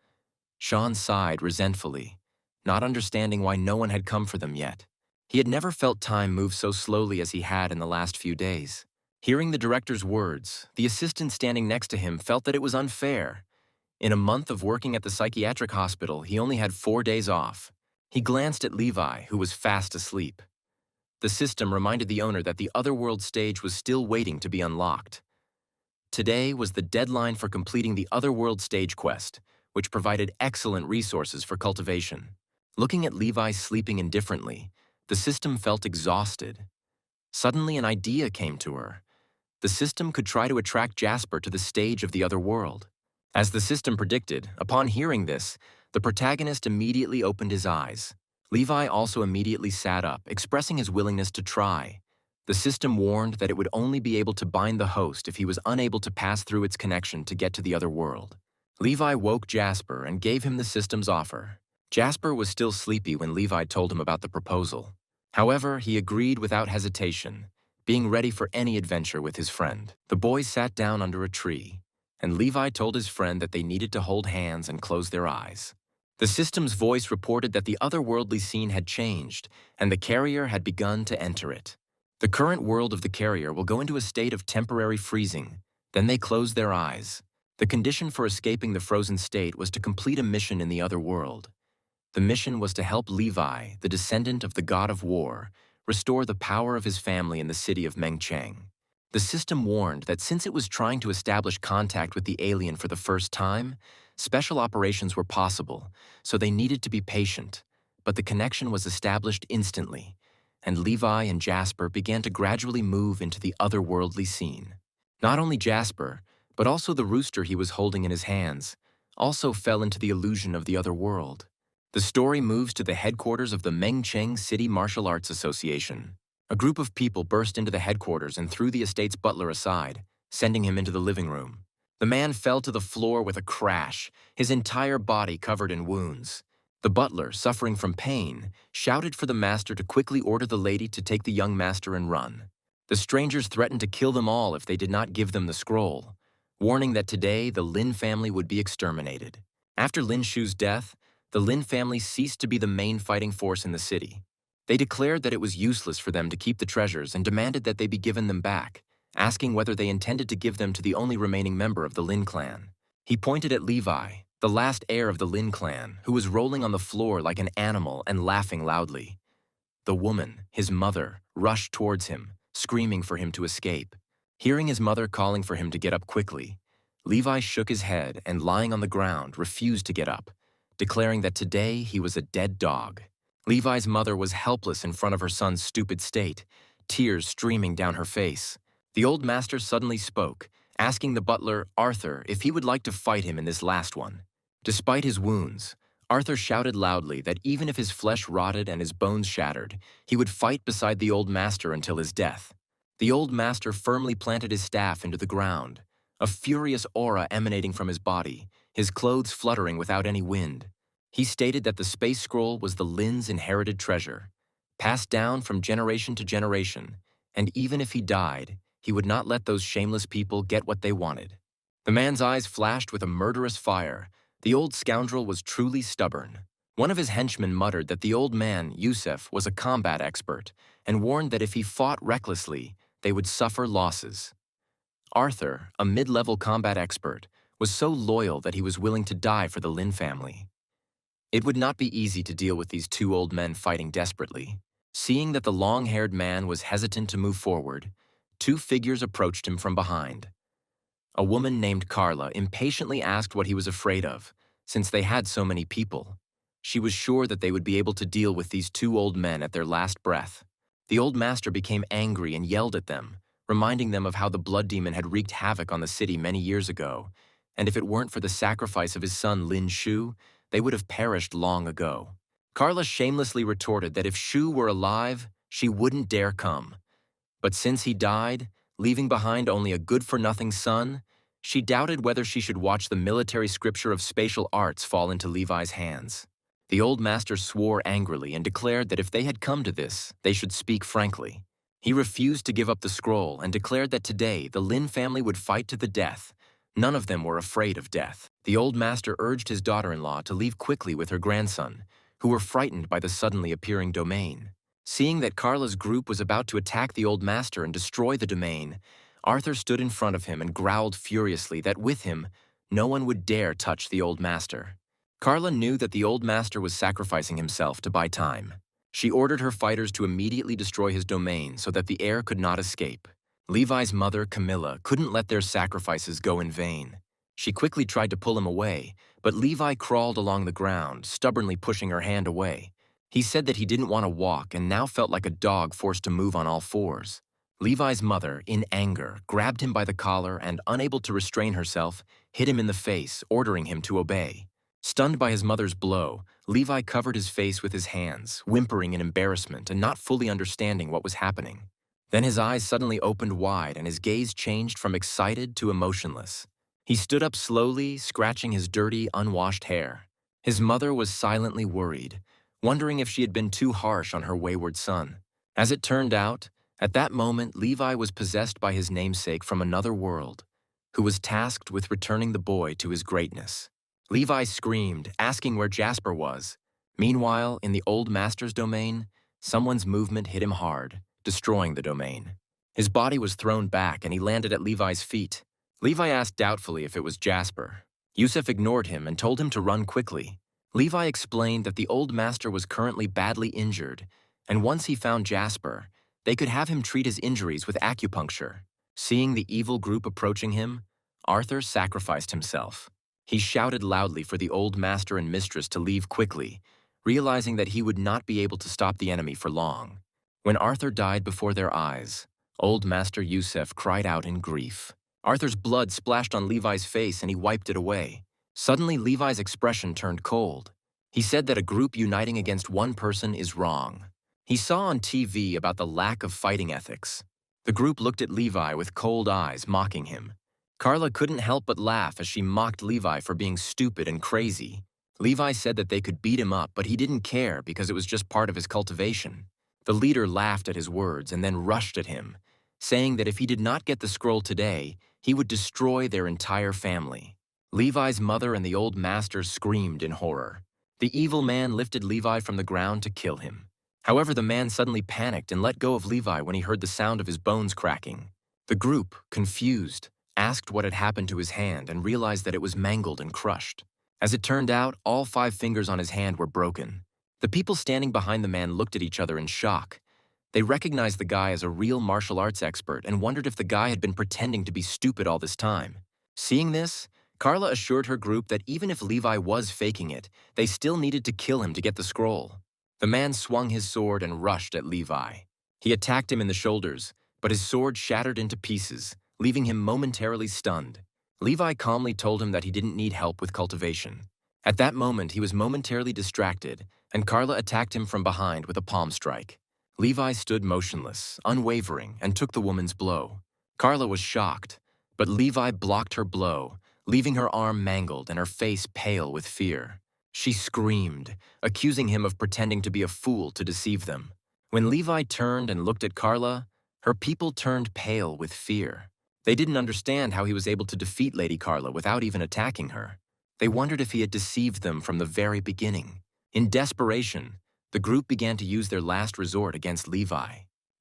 Sean sighed resentfully, not understanding why no one had come for them yet. He had never felt time move so slowly as he had in the last few days. Hearing the director's words, the assistant standing next to him felt that it was unfair. In a month of working at the psychiatric hospital, he only had 4 days off. He glanced at Levi, who was fast asleep. The system reminded the owner that the Otherworld stage was still waiting to be unlocked. Today was the deadline for completing the Otherworld stage quest, which provided excellent resources for cultivation. Looking at Levi sleeping indifferently, the system felt exhausted. Suddenly, an idea came to her. The system could try to attract Jasper to the stage of the other world. As the system predicted, upon hearing this, the protagonist immediately opened his eyes. Levi also immediately sat up, expressing his willingness to try. The system warned that it would only be able to bind the host if he was unable to pass through its connection to get to the other world. Levi woke Jasper and gave him the system's offer. Jasper was still sleepy when Levi told him about the proposal. However, he agreed without hesitation, being ready for any adventure with his friend. The boys sat down under a tree, and Levi told his friend that they needed to hold hands and close their eyes. The system's voice reported that the otherworldly scene had changed, and the carrier had begun to enter it. The current world of the carrier will go into a state of temporary freezing. Then they closed their eyes. The condition for escaping the frozen state was to complete a mission in the other world. The mission was to help Levi, the descendant of the god of war, restore the power of his family in the city of Mengchang. The system warned that since it was trying to establish contact with the alien for the first time, special operations were possible, so they needed to be patient. But the connection was established instantly, and Levi and Jasper began to gradually move into the otherworldly scene. Not only Jasper, but also the rooster he was holding in his hands, also fell into the illusion of the other world. The story moves to the headquarters of the Mengcheng City Martial Arts Association. A group of people burst into the headquarters and threw the estate's butler aside, sending him into the living room. The man fell to the floor with a crash, his entire body covered in wounds. The butler, suffering from pain, shouted for the master to quickly order the lady to take the young master and run. The strangers threatened to kill them all if they did not give them the scroll, warning that today the Lin family would be exterminated. After Lin Shu's death, the Lin family ceased to be the main fighting force in the city. They declared that it was useless for them to keep the treasures and demanded that they be given them back, asking whether they intended to give them to the only remaining member of the Lin clan. He pointed at Levi, the last heir of the Lin clan, who was rolling on the floor like an animal and laughing loudly. The woman, his mother, rushed towards him, screaming for him to escape. Hearing his mother calling for him to get up quickly, Levi shook his head and, lying on the ground, refused to get up, declaring that today he was a dead dog. Levi's mother was helpless in front of her son's stupid state, tears streaming down her face. The old master suddenly spoke, asking the butler, Arthur, if he would like to fight him in this last one. Despite his wounds, Arthur shouted loudly that even if his flesh rotted and his bones shattered, he would fight beside the old master until his death. The old master firmly planted his staff into the ground, a furious aura emanating from his body, his clothes fluttering without any wind. He stated that the space scroll was the Lin's inherited treasure, passed down from generation to generation, and even if he died, he would not let those shameless people get what they wanted. The man's eyes flashed with a murderous fire. The old scoundrel was truly stubborn. One of his henchmen muttered that the old man, Yusef, was a combat expert, and warned that if he fought recklessly, they would suffer losses. Arthur, a mid-level combat expert, was so loyal that he was willing to die for the Lin family. It would not be easy to deal with these two old men fighting desperately. Seeing that the long-haired man was hesitant to move forward, two figures approached him from behind. A woman named Carla impatiently asked what he was afraid of, since they had so many people. She was sure that they would be able to deal with these two old men at their last breath. The old master became angry and yelled at them, reminding them of how the blood demon had wreaked havoc on the city many years ago, and if it weren't for the sacrifice of his son Lin Shu, they would have perished long ago. Carla shamelessly retorted that if Shu were alive, she wouldn't dare come. But since he died, leaving behind only a good-for-nothing son, she doubted whether she should watch the military scripture of spatial arts fall into Levi's hands. The old master swore angrily and declared that if they had come to this, they should speak frankly. He refused to give up the scroll and declared that today the Lin family would fight to the death. None of them were afraid of death. The old master urged his daughter-in-law to leave quickly with her grandson, who were frightened by the suddenly appearing domain. Seeing that Carla's group was about to attack the old master and destroy the domain, Arthur stood in front of him and growled furiously that with him, no one would dare touch the old master. Carla knew that the old master was sacrificing himself to buy time. She ordered her fighters to immediately destroy his domain so that the heir could not escape. Levi's mother, Camilla, couldn't let their sacrifices go in vain. She quickly tried to pull him away, but Levi crawled along the ground, stubbornly pushing her hand away. He said that he didn't want to walk and now felt like a dog forced to move on all fours. Levi's mother, in anger, grabbed him by the collar and, unable to restrain herself, hit him in the face, ordering him to obey. Stunned by his mother's blow, Levi covered his face with his hands, whimpering in embarrassment and not fully understanding what was happening. Then his eyes suddenly opened wide and his gaze changed from excited to emotionless. He stood up slowly, scratching his dirty, unwashed hair. His mother was silently worried, wondering if she had been too harsh on her wayward son. As it turned out, at that moment Levi was possessed by his namesake from another world, who was tasked with returning the boy to his greatness. Levi screamed, asking where Jasper was. Meanwhile, in the old master's domain, someone's movement hit him hard, destroying the domain. His body was thrown back and he landed at Levi's feet. Levi asked doubtfully if it was Jasper. Yusuf ignored him and told him to run quickly. Levi explained that the old master was currently badly injured, and once he found Jasper, they could have him treat his injuries with acupuncture. Seeing the evil group approaching him, Arthur sacrificed himself. He shouted loudly for the old master and mistress to leave quickly, realizing that he would not be able to stop the enemy for long. When Arthur died before their eyes, old master Yusuf cried out in grief. Arthur's blood splashed on Levi's face and he wiped it away. Suddenly, Levi's expression turned cold. He said that a group uniting against one person is wrong. He saw on TV about the lack of fighting ethics. The group looked at Levi with cold eyes, mocking him. Carla couldn't help but laugh as she mocked Levi for being stupid and crazy. Levi said that they could beat him up, but he didn't care because it was just part of his cultivation. The leader laughed at his words and then rushed at him, saying that if he did not get the scroll today, he would destroy their entire family. Levi's mother and the old master screamed in horror. The evil man lifted Levi from the ground to kill him. However, the man suddenly panicked and let go of Levi when he heard the sound of his bones cracking. The group, confused, asked what had happened to his hand and realized that it was mangled and crushed. As it turned out, all 5 fingers on his hand were broken. The people standing behind the man looked at each other in shock. They recognized the guy as a real martial arts expert and wondered if the guy had been pretending to be stupid all this time. Seeing this, Carla assured her group that even if Levi was faking it, they still needed to kill him to get the scroll. The man swung his sword and rushed at Levi. He attacked him in the shoulders, but his sword shattered into pieces, leaving him momentarily stunned. Levi calmly told him that he didn't need help with cultivation. At that moment, he was momentarily distracted, and Carla attacked him from behind with a palm strike. Levi stood motionless, unwavering, and took the woman's blow. Carla was shocked, but Levi blocked her blow, leaving her arm mangled and her face pale with fear. She screamed, accusing him of pretending to be a fool to deceive them. When Levi turned and looked at Carla, her people turned pale with fear. They didn't understand how he was able to defeat Lady Carla without even attacking her. They wondered if he had deceived them from the very beginning. In desperation, the group began to use their last resort against Levi.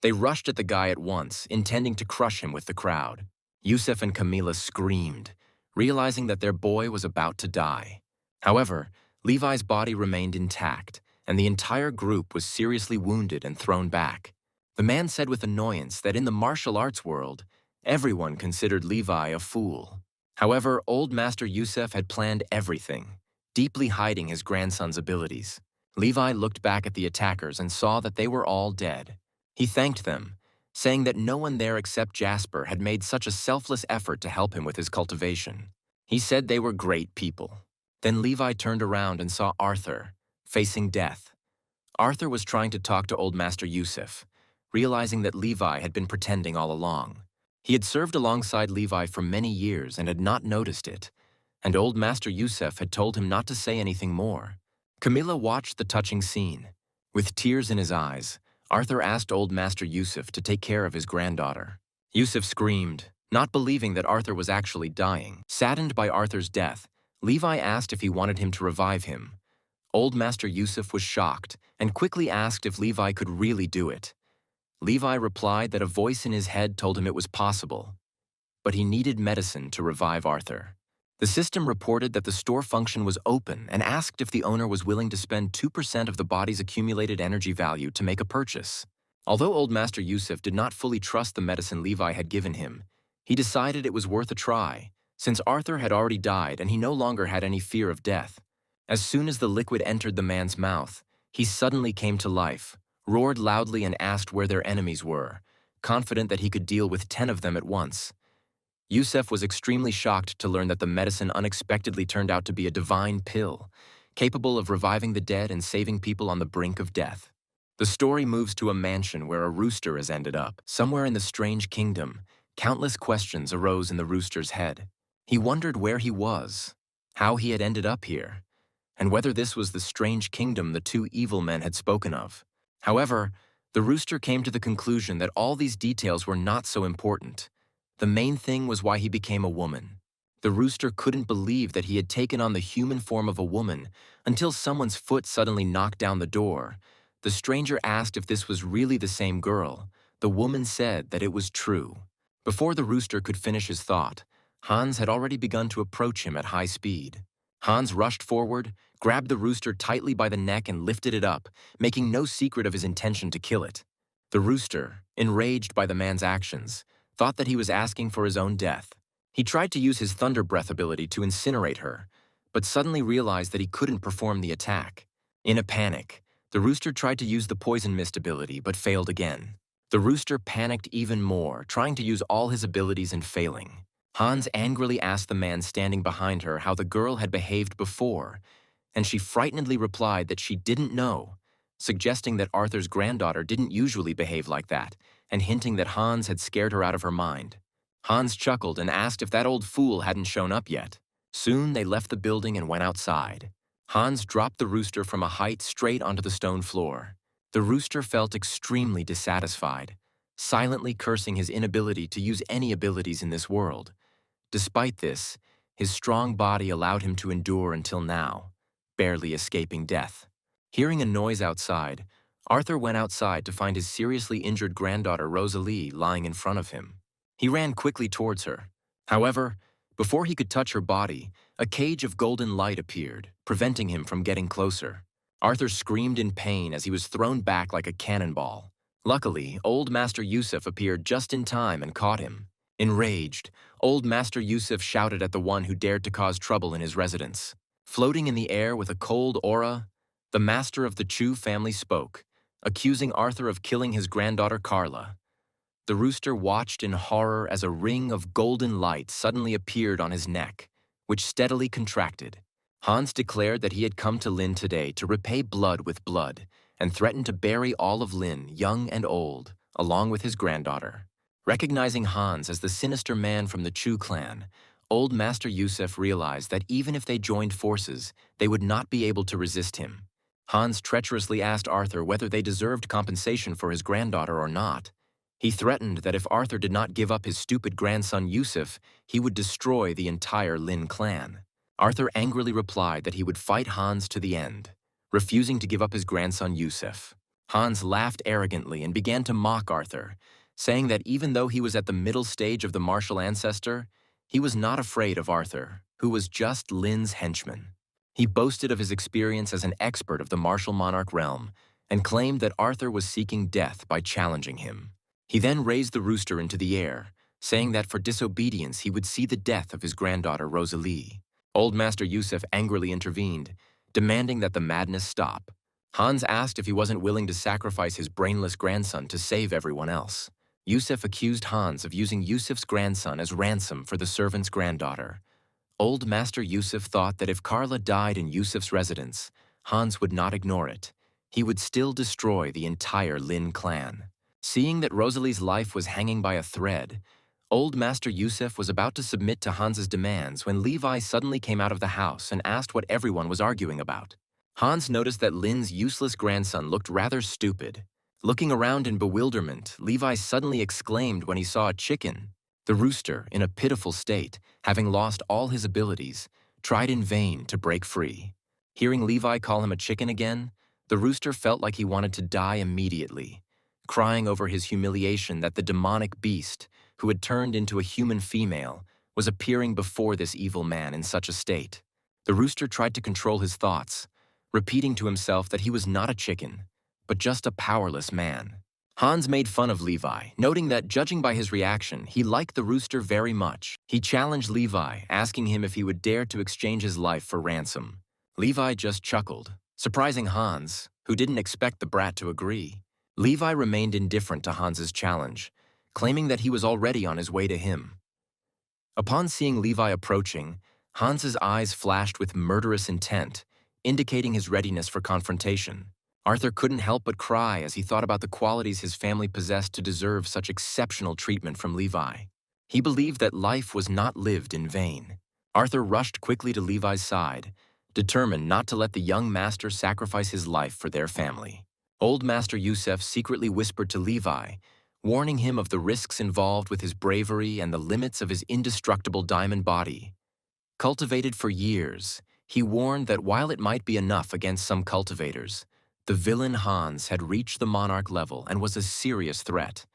They rushed at the guy at once, intending to crush him with the crowd. Yusuf and Camila screamed, realizing that their boy was about to die. However, Levi's body remained intact, and the entire group was seriously wounded and thrown back. The man said with annoyance that in the martial arts world, everyone considered Levi a fool. However, old Master Yusuf had planned everything. deeply hiding his grandson's abilities. Levi looked back at the attackers and saw that they were all dead. He thanked them, saying that no one there except Jasper had made such a selfless effort to help him with his cultivation. He said they were great people. Then Levi turned around and saw Arthur, facing death. Arthur was trying to talk to Old Master Yusuf, realizing that Levi had been pretending all along. He had served alongside Levi for many years and had not noticed it, and Old Master Yusuf had told him not to say anything more. Camilla watched the touching scene. With tears in his eyes, Arthur asked Old Master Yusuf to take care of his granddaughter. Yusuf screamed, not believing that Arthur was actually dying. Saddened by Arthur's death, Levi asked if he wanted him to revive him. Old Master Yusuf was shocked and quickly asked if Levi could really do it. Levi replied that a voice in his head told him it was possible, but he needed medicine to revive Arthur. The system reported that the store function was open and asked if the owner was willing to spend 2% of the body's accumulated energy value to make a purchase. Although Old Master Yusuf did not fully trust the medicine Levi had given him, he decided it was worth a try, since Arthur had already died and he no longer had any fear of death. As soon as the liquid entered the man's mouth, he suddenly came to life, roared loudly and asked where their enemies were, confident that he could deal with 10 of them at once. Yusuf was extremely shocked to learn that the medicine unexpectedly turned out to be a divine pill, capable of reviving the dead and saving people on the brink of death. The story moves to a mansion where a rooster has ended up. Somewhere in the strange kingdom, countless questions arose in the rooster's head. He wondered where he was, how he had ended up here, and whether this was the strange kingdom the two evil men had spoken of. However, the rooster came to the conclusion that all these details were not so important. The main thing was why he became a woman. The rooster couldn't believe that he had taken on the human form of a woman until someone's foot suddenly knocked down the door. The stranger asked if this was really the same girl. The woman said that it was true. Before the rooster could finish his thought, Hans had already begun to approach him at high speed. Hans rushed forward, grabbed the rooster tightly by the neck and lifted it up, making no secret of his intention to kill it. The rooster, enraged by the man's actions, thought that he was asking for his own death. He tried to use his thunder breath ability to incinerate her, but suddenly realized that he couldn't perform the attack. In a panic, the rooster tried to use the poison mist ability but failed again. The rooster panicked even more, trying to use all his abilities and failing. Hans angrily asked the man standing behind her how the girl had behaved before, and she frightenedly replied that she didn't know, suggesting that Arthur's granddaughter didn't usually behave like that, and hinting that Hans had scared her out of her mind. Hans chuckled and asked if that old fool hadn't shown up yet. Soon they left the building and went outside. Hans dropped the rooster from a height straight onto the stone floor. The rooster felt extremely dissatisfied, silently cursing his inability to use any abilities in this world. Despite this, his strong body allowed him to endure until now, barely escaping death. Hearing a noise outside, Arthur went outside to find his seriously injured granddaughter Rosalie lying in front of him. He ran quickly towards her. However, before he could touch her body, a cage of golden light appeared, preventing him from getting closer. Arthur screamed in pain as he was thrown back like a cannonball. Luckily, Old Master Yusuf appeared just in time and caught him. Enraged, Old Master Yusuf shouted at the one who dared to cause trouble in his residence. Floating in the air with a cold aura, the master of the Chu family spoke, accusing Arthur of killing his granddaughter Carla. The rooster watched in horror as a ring of golden light suddenly appeared on his neck, which steadily contracted. Hans declared that he had come to Lin today to repay blood with blood and threatened to bury all of Lin, young and old, along with his granddaughter. Recognizing Hans as the sinister man from the Chu clan, Old Master Yusuf realized that even if they joined forces, they would not be able to resist him. Hans treacherously asked Arthur whether they deserved compensation for his granddaughter or not. He threatened that if Arthur did not give up his stupid grandson Yusuf, he would destroy the entire Lin clan. Arthur angrily replied that he would fight Hans to the end, refusing to give up his grandson Yusuf. Hans laughed arrogantly and began to mock Arthur, saying that even though he was at the middle stage of the martial ancestor, he was not afraid of Arthur, who was just Lin's henchman. He boasted of his experience as an expert of the martial monarch realm and claimed that Arthur was seeking death by challenging him. He then raised the rooster into the air, saying that for disobedience he would see the death of his granddaughter Rosalie. Old Master Yusuf angrily intervened, demanding that the madness stop. Hans asked if he wasn't willing to sacrifice his brainless grandson to save everyone else. Yusuf accused Hans of using Yusuf's grandson as ransom for the servant's granddaughter. Old Master Yusuf thought that if Carla died in Yusuf's residence, Hans would not ignore it. He would still destroy the entire Lin clan. Seeing that Rosalie's life was hanging by a thread, Old Master Yusuf was about to submit to Hans's demands when Levi suddenly came out of the house and asked what everyone was arguing about. Hans noticed that Lin's useless grandson looked rather stupid. Looking around in bewilderment, Levi suddenly exclaimed when he saw a chicken. The rooster, in a pitiful state, having lost all his abilities, tried in vain to break free. Hearing Levi call him a chicken again, the rooster felt like he wanted to die immediately, crying over his humiliation that the demonic beast, who had turned into a human female, was appearing before this evil man in such a state. The rooster tried to control his thoughts, repeating to himself that he was not a chicken, but just a powerless man. Hans made fun of Levi, noting that, judging by his reaction, he liked the rooster very much. He challenged Levi, asking him if he would dare to exchange his life for ransom. Levi just chuckled, surprising Hans, who didn't expect the brat to agree. Levi remained indifferent to Hans's challenge, claiming that he was already on his way to him. Upon seeing Levi approaching, Hans's eyes flashed with murderous intent, indicating his readiness for confrontation. Arthur couldn't help but cry as he thought about the qualities his family possessed to deserve such exceptional treatment from Levi. He believed that life was not lived in vain. Arthur rushed quickly to Levi's side, determined not to let the young master sacrifice his life for their family. Old Master Yusuf secretly whispered to Levi, warning him of the risks involved with his bravery and the limits of his indestructible diamond body. Cultivated for years, he warned that while it might be enough against some cultivators, the villain Hans had reached the monarch level and was a serious threat.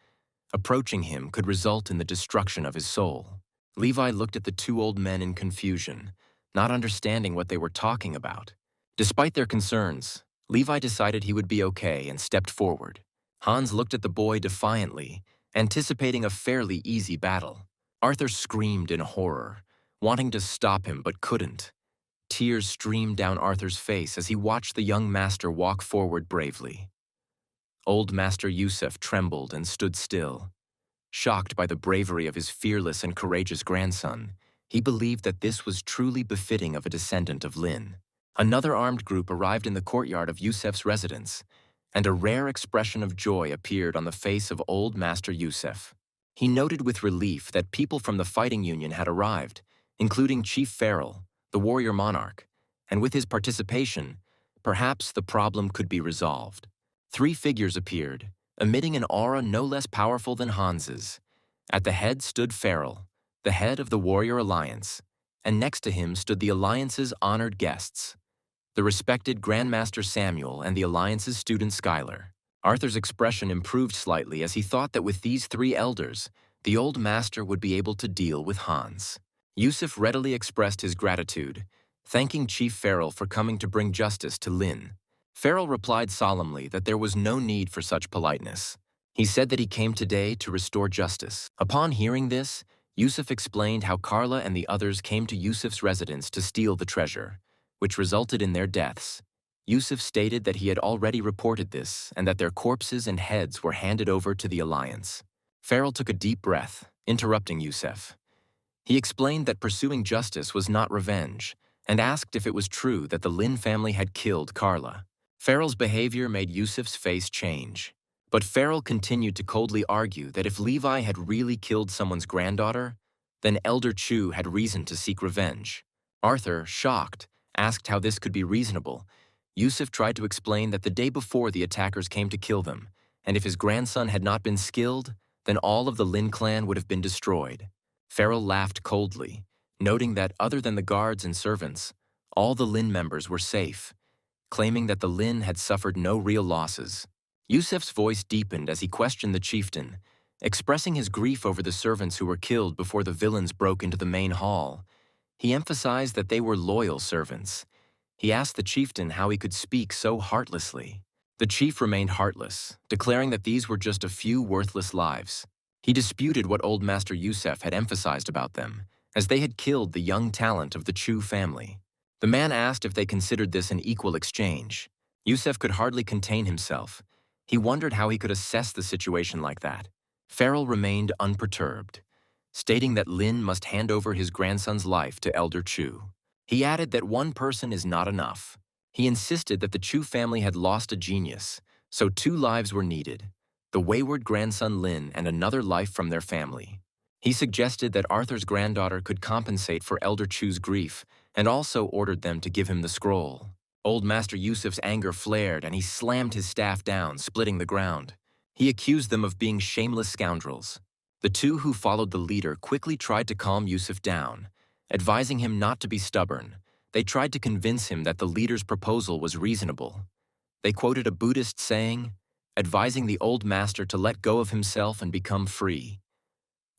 Approaching him could result in the destruction of his soul. Levi looked at the two old men in confusion, not understanding what they were talking about. Despite their concerns, Levi decided he would be okay and stepped forward. Hans looked at the boy defiantly, anticipating a fairly easy battle. Arthur screamed in horror, wanting to stop him but couldn't. Tears streamed down Arthur's face as he watched the young master walk forward bravely. Old Master Yusuf trembled and stood still. Shocked by the bravery of his fearless and courageous grandson, he believed that this was truly befitting of a descendant of Lin. Another armed group arrived in the courtyard of Yusuf's residence, and a rare expression of joy appeared on the face of Old Master Yusuf. He noted with relief that people from the fighting union had arrived, including Chief Farrell, the warrior monarch, and with his participation, perhaps the problem could be resolved. 3 figures appeared, emitting an aura no less powerful than Hans's. At the head stood Farrell, the head of the Warrior Alliance, and next to him stood the Alliance's honored guests, the respected Grandmaster Samuel and the Alliance's student Skylar. Arthur's expression improved slightly as he thought that with these 3 elders, the old master would be able to deal with Hans. Yusuf readily expressed his gratitude, thanking Chief Farrell for coming to bring justice to Lin. Farrell replied solemnly that there was no need for such politeness. He said that he came today to restore justice. Upon hearing this, Yusuf explained how Carla and the others came to Yusuf's residence to steal the treasure, which resulted in their deaths. Yusuf stated that he had already reported this and that their corpses and heads were handed over to the Alliance. Farrell took a deep breath, interrupting Yusuf. He explained that pursuing justice was not revenge, and asked if it was true that the Lin family had killed Carla. Farrell's behavior made Yusuf's face change, but Farrell continued to coldly argue that if Levi had really killed someone's granddaughter, then Elder Chu had reason to seek revenge. Arthur, shocked, asked how this could be reasonable. Yusuf tried to explain that the day before the attackers came to kill them, and if his grandson had not been skilled, then all of the Lin clan would have been destroyed. Farrell laughed coldly, noting that other than the guards and servants, all the Lin members were safe, claiming that the Lin had suffered no real losses. Yusuf's voice deepened as he questioned the chieftain, expressing his grief over the servants who were killed before the villains broke into the main hall. He emphasized that they were loyal servants. He asked the chieftain how he could speak so heartlessly. The chief remained heartless, declaring that these were just a few worthless lives. He disputed what Old Master Yusuf had emphasized about them, as they had killed the young talent of the Chu family. The man asked if they considered this an equal exchange. Yusef could hardly contain himself. He wondered how he could assess the situation like that. Farrell remained unperturbed, stating that Lin must hand over his grandson's life to Elder Chu. He added that one person is not enough. He insisted that the Chu family had lost a genius, so 2 lives were needed, the wayward grandson Lin and another life from their family. He suggested that Arthur's granddaughter could compensate for Elder Chu's grief and also ordered them to give him the scroll. Old Master Yusuf's anger flared and he slammed his staff down, splitting the ground. He accused them of being shameless scoundrels. The 2 who followed the leader quickly tried to calm Yusuf down, advising him not to be stubborn. They tried to convince him that the leader's proposal was reasonable. They quoted a Buddhist saying, advising the old master to let go of himself and become free.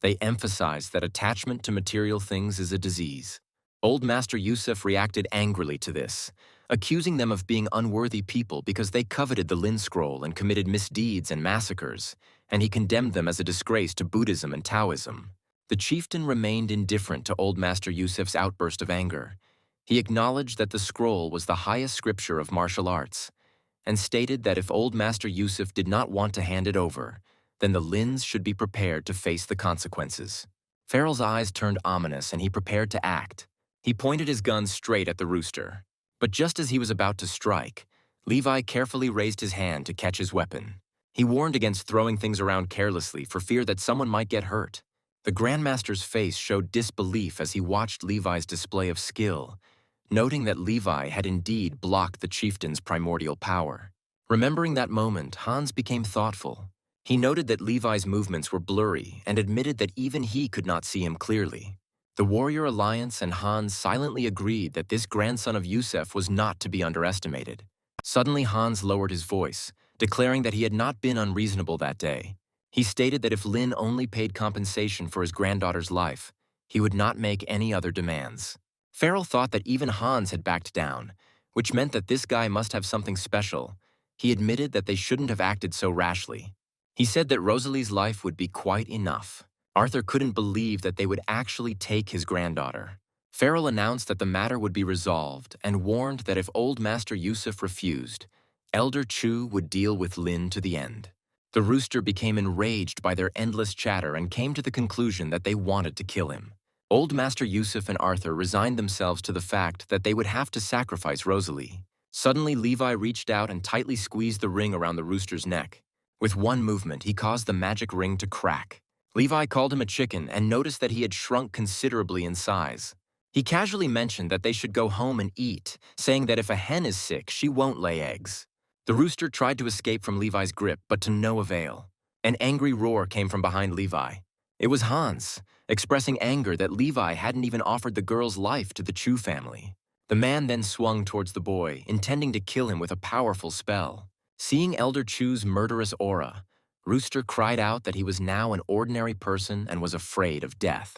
They emphasized that attachment to material things is a disease. Old Master Yusuf reacted angrily to this, accusing them of being unworthy people because they coveted the Lin scroll and committed misdeeds and massacres, and he condemned them as a disgrace to Buddhism and Taoism. The chieftain remained indifferent to Old Master Yusuf's outburst of anger. He acknowledged that the scroll was the highest scripture of martial arts, and stated that if Old Master Yusuf did not want to hand it over, then the Lins should be prepared to face the consequences. Farrell's eyes turned ominous and he prepared to act. He pointed his gun straight at the rooster. But just as he was about to strike, Levi carefully raised his hand to catch his weapon. He warned against throwing things around carelessly for fear that someone might get hurt. The Grandmaster's face showed disbelief as he watched Levi's display of skill, noting that Levi had indeed blocked the chieftain's primordial power. Remembering that moment, Hans became thoughtful. He noted that Levi's movements were blurry and admitted that even he could not see him clearly. The Warrior Alliance and Hans silently agreed that this grandson of Yusef was not to be underestimated. Suddenly Hans lowered his voice, declaring that he had not been unreasonable that day. He stated that if Lin only paid compensation for his granddaughter's life, he would not make any other demands. Farrell thought that even Hans had backed down, which meant that this guy must have something special. He admitted that they shouldn't have acted so rashly. He said that Rosalie's life would be quite enough. Arthur couldn't believe that they would actually take his granddaughter. Farrell announced that the matter would be resolved and warned that if Old Master Yusuf refused, Elder Chu would deal with Lin to the end. The rooster became enraged by their endless chatter and came to the conclusion that they wanted to kill him. Old Master Yusuf and Arthur resigned themselves to the fact that they would have to sacrifice Rosalie. Suddenly, Levi reached out and tightly squeezed the ring around the rooster's neck. With one movement, he caused the magic ring to crack. Levi called him a chicken and noticed that he had shrunk considerably in size. He casually mentioned that they should go home and eat, saying that if a hen is sick, she won't lay eggs. The rooster tried to escape from Levi's grip, but to no avail. An angry roar came from behind Levi. It was Hans, expressing anger that Levi hadn't even offered the girl's life to the Chu family. The man then swung towards the boy, intending to kill him with a powerful spell. Seeing Elder Chu's murderous aura, Rooster cried out that he was now an ordinary person and was afraid of death.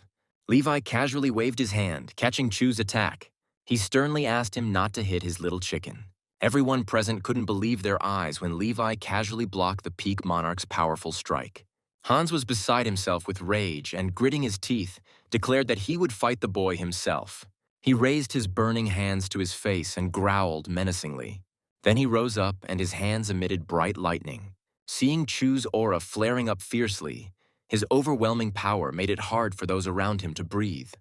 Levi casually waved his hand, catching Chu's attack. He sternly asked him not to hit his little chicken. Everyone present couldn't believe their eyes when Levi casually blocked the Peak Monarch's powerful strike. Hans was beside himself with rage and, gritting his teeth, declared that he would fight the boy himself. He raised his burning hands to his face and growled menacingly. Then he rose up and his hands emitted bright lightning. Seeing Chu's aura flaring up fiercely, his overwhelming power made it hard for those around him to breathe.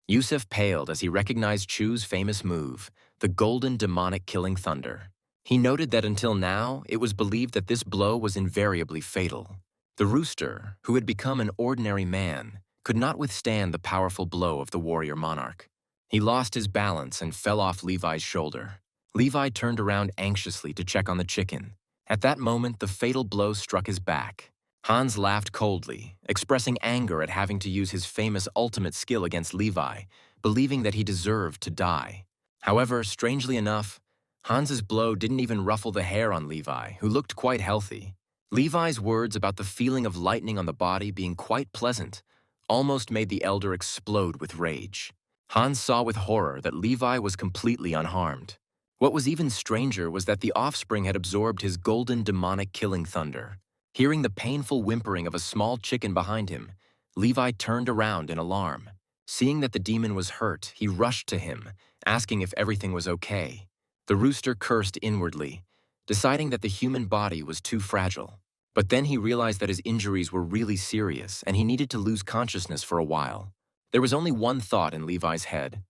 Yusef paled as he recognized Chu's famous move, the golden demonic killing thunder. He noted that until now, it was believed that this blow was invariably fatal. The rooster, who had become an ordinary man, could not withstand the powerful blow of the warrior monarch. He lost his balance and fell off Levi's shoulder. Levi turned around anxiously to check on the chicken. At that moment, the fatal blow struck his back. Hans laughed coldly, expressing anger at having to use his famous ultimate skill against Levi, believing that he deserved to die. However, strangely enough, Hans's blow didn't even ruffle the hair on Levi, who looked quite healthy. Levi's words about the feeling of lightning on the body being quite pleasant almost made the elder explode with rage. Hans saw with horror that Levi was completely unharmed. What was even stranger was that the offspring had absorbed his golden demonic killing thunder. Hearing the painful whimpering of a small chicken behind him, Levi turned around in alarm. Seeing that the demon was hurt, he rushed to him, asking if everything was okay. The rooster cursed inwardly, deciding that the human body was too fragile. But then he realized that his injuries were really serious and he needed to lose consciousness for a while. There was only one thought in Levi's head.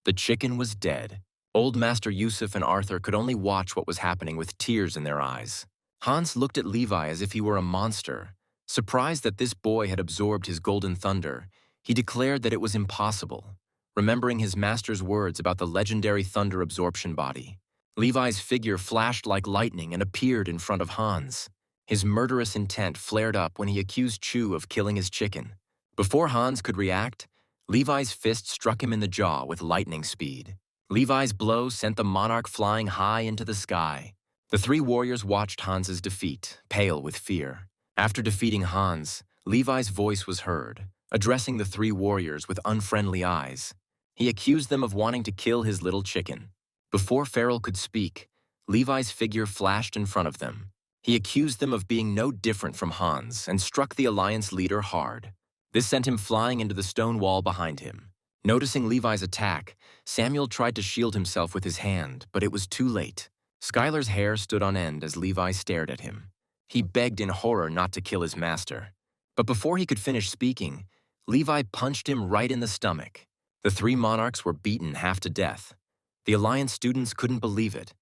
The chicken was dead. Old Master Yusuf and Arthur could only watch what was happening with tears in their eyes. Hans looked at Levi as if he were a monster. Surprised that this boy had absorbed his golden thunder, he declared that it was impossible, remembering his master's words about the legendary thunder absorption body. Levi's figure flashed like lightning and appeared in front of Hans. His murderous intent flared up when he accused Chu of killing his chicken. Before Hans could react, Levi's fist struck him in the jaw with lightning speed. Levi's blow sent the monarch flying high into the sky. The three warriors watched Hans's defeat, pale with fear. After defeating Hans, Levi's voice was heard, addressing the three warriors with unfriendly eyes. He accused them of wanting to kill his little chicken. Before Farrell could speak, Levi's figure flashed in front of them. He accused them of being no different from Hans and struck the Alliance leader hard. This sent him flying into the stone wall behind him. Noticing Levi's attack, Samuel tried to shield himself with his hand, but it was too late. Skylar's hair stood on end as Levi stared at him. He begged in horror not to kill his master. But before he could finish speaking, Levi punched him right in the stomach. The three monarchs were beaten half to death. The Alliance students couldn't believe it,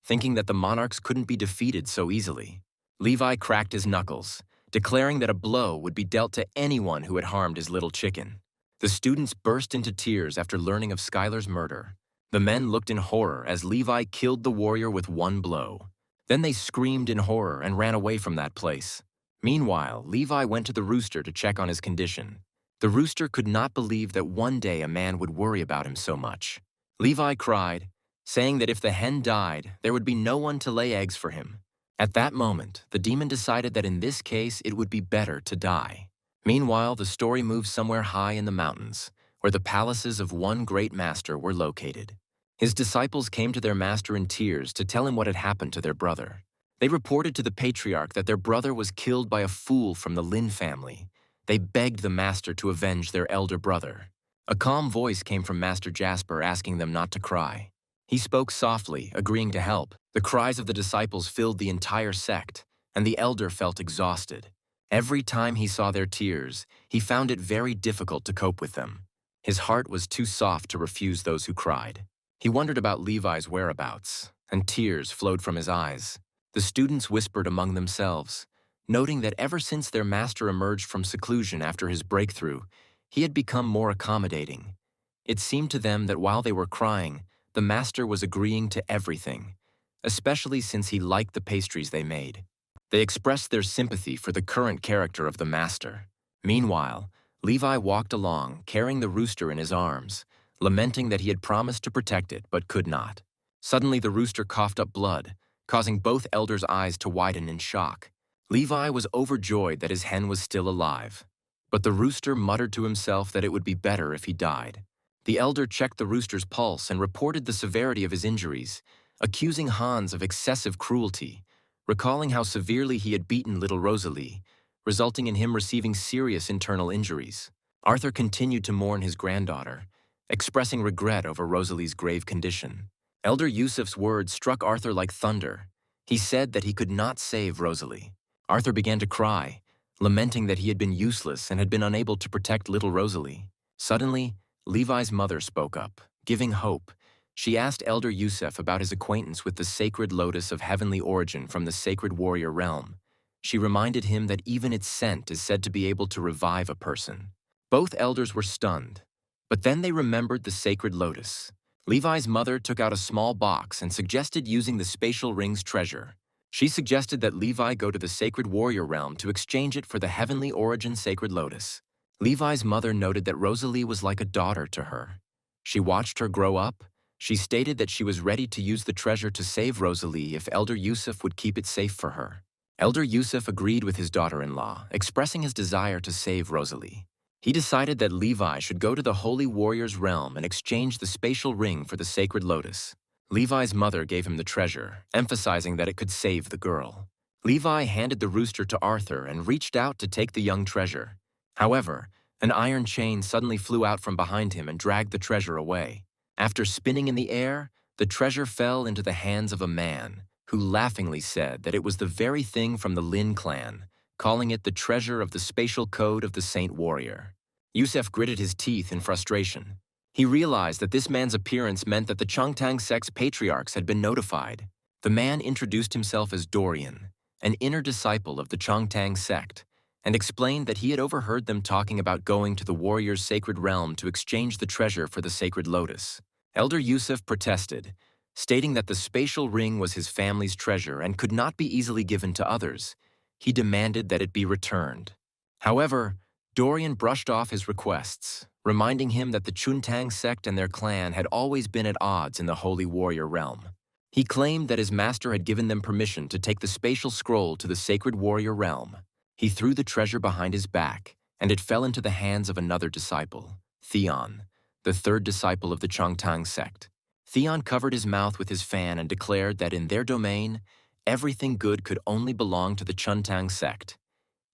thinking that the monarchs couldn't be defeated so easily. Levi cracked his knuckles, declaring that a blow would be dealt to anyone who had harmed his little chicken. The students burst into tears after learning of Skylar's murder. The men looked in horror as Levi killed the warrior with one blow. Then they screamed in horror and ran away from that place. Meanwhile, Levi went to the rooster to check on his condition. The rooster could not believe that one day a man would worry about him so much. Levi cried, saying that if the hen died, there would be no one to lay eggs for him. At that moment, the demon decided that in this case it would be better to die. Meanwhile, the story moved somewhere high in the mountains, where the palaces of one great master were located. His disciples came to their master in tears to tell him what had happened to their brother. They reported to the patriarch that their brother was killed by a fool from the Lin family. They begged the master to avenge their elder brother. A calm voice came from Master Jasper asking them not to cry. He spoke softly, agreeing to help. The cries of the disciples filled the entire sect, and the elder felt exhausted. Every time he saw their tears, he found it very difficult to cope with them. His heart was too soft to refuse those who cried. He wondered about Levi's whereabouts, and tears flowed from his eyes. The students whispered among themselves, noting that ever since their master emerged from seclusion after his breakthrough, he had become more accommodating. It seemed to them that while they were crying, the master was agreeing to everything, especially since he liked the pastries they made. They expressed their sympathy for the current character of the master. Meanwhile, Levi walked along, carrying the rooster in his arms, lamenting that he had promised to protect it but could not. Suddenly the rooster coughed up blood, causing both elders' eyes to widen in shock. Levi was overjoyed that his hen was still alive, but the rooster muttered to himself that it would be better if he died. The elder checked the rooster's pulse and reported the severity of his injuries, accusing Hans of excessive cruelty, recalling how severely he had beaten little Rosalie, resulting in him receiving serious internal injuries. Arthur continued to mourn his granddaughter, expressing regret over Rosalie's grave condition. Elder Yusuf's words struck Arthur like thunder. He said that he could not save Rosalie. Arthur began to cry, lamenting that he had been useless and had been unable to protect little Rosalie. Suddenly, Levi's mother spoke up, giving hope. She asked Elder Yusuf about his acquaintance with the sacred lotus of heavenly origin from the sacred warrior realm. She reminded him that even its scent is said to be able to revive a person. Both elders were stunned, but then they remembered the sacred lotus. Levi's mother took out a small box and suggested using the spatial ring's treasure. She suggested that Levi go to the sacred warrior realm to exchange it for the heavenly origin sacred lotus. Levi's mother noted that Rosalie was like a daughter to her. She watched her grow up. She stated that she was ready to use the treasure to save Rosalie if Elder Yusuf would keep it safe for her. Elder Yusuf agreed with his daughter-in-law, expressing his desire to save Rosalie. He decided that Levi should go to the Holy Warrior's realm and exchange the spatial ring for the sacred lotus. Levi's mother gave him the treasure, emphasizing that it could save the girl. Levi handed the rooster to Arthur and reached out to take the young treasure. However, An iron chain suddenly flew out from behind him and dragged the treasure away. After spinning in the air, the treasure fell into the hands of a man, who laughingly said that it was the very thing from the Lin clan, calling it the treasure of the spatial code of the Saint Warrior. Yusef gritted his teeth in frustration. He realized that this man's appearance meant that the Changtang sect's patriarchs had been notified. The man introduced himself as Dorian, an inner disciple of the Changtang sect, and explained that he had overheard them talking about going to the warrior's sacred realm to exchange the treasure for the sacred lotus. Elder Yusuf protested, stating that the spatial ring was his family's treasure and could not be easily given to others. He demanded that it be returned. However, Dorian brushed off his requests, reminding him that the Chuntang sect and their clan had always been at odds in the Holy Warrior realm. He claimed that his master had given them permission to take the spatial scroll to the sacred warrior realm. He threw the treasure behind his back, and it fell into the hands of another disciple, Theon, the third disciple of the Changtang sect. Theon covered his mouth with his fan and declared that in their domain, everything good could only belong to the Chuntang sect.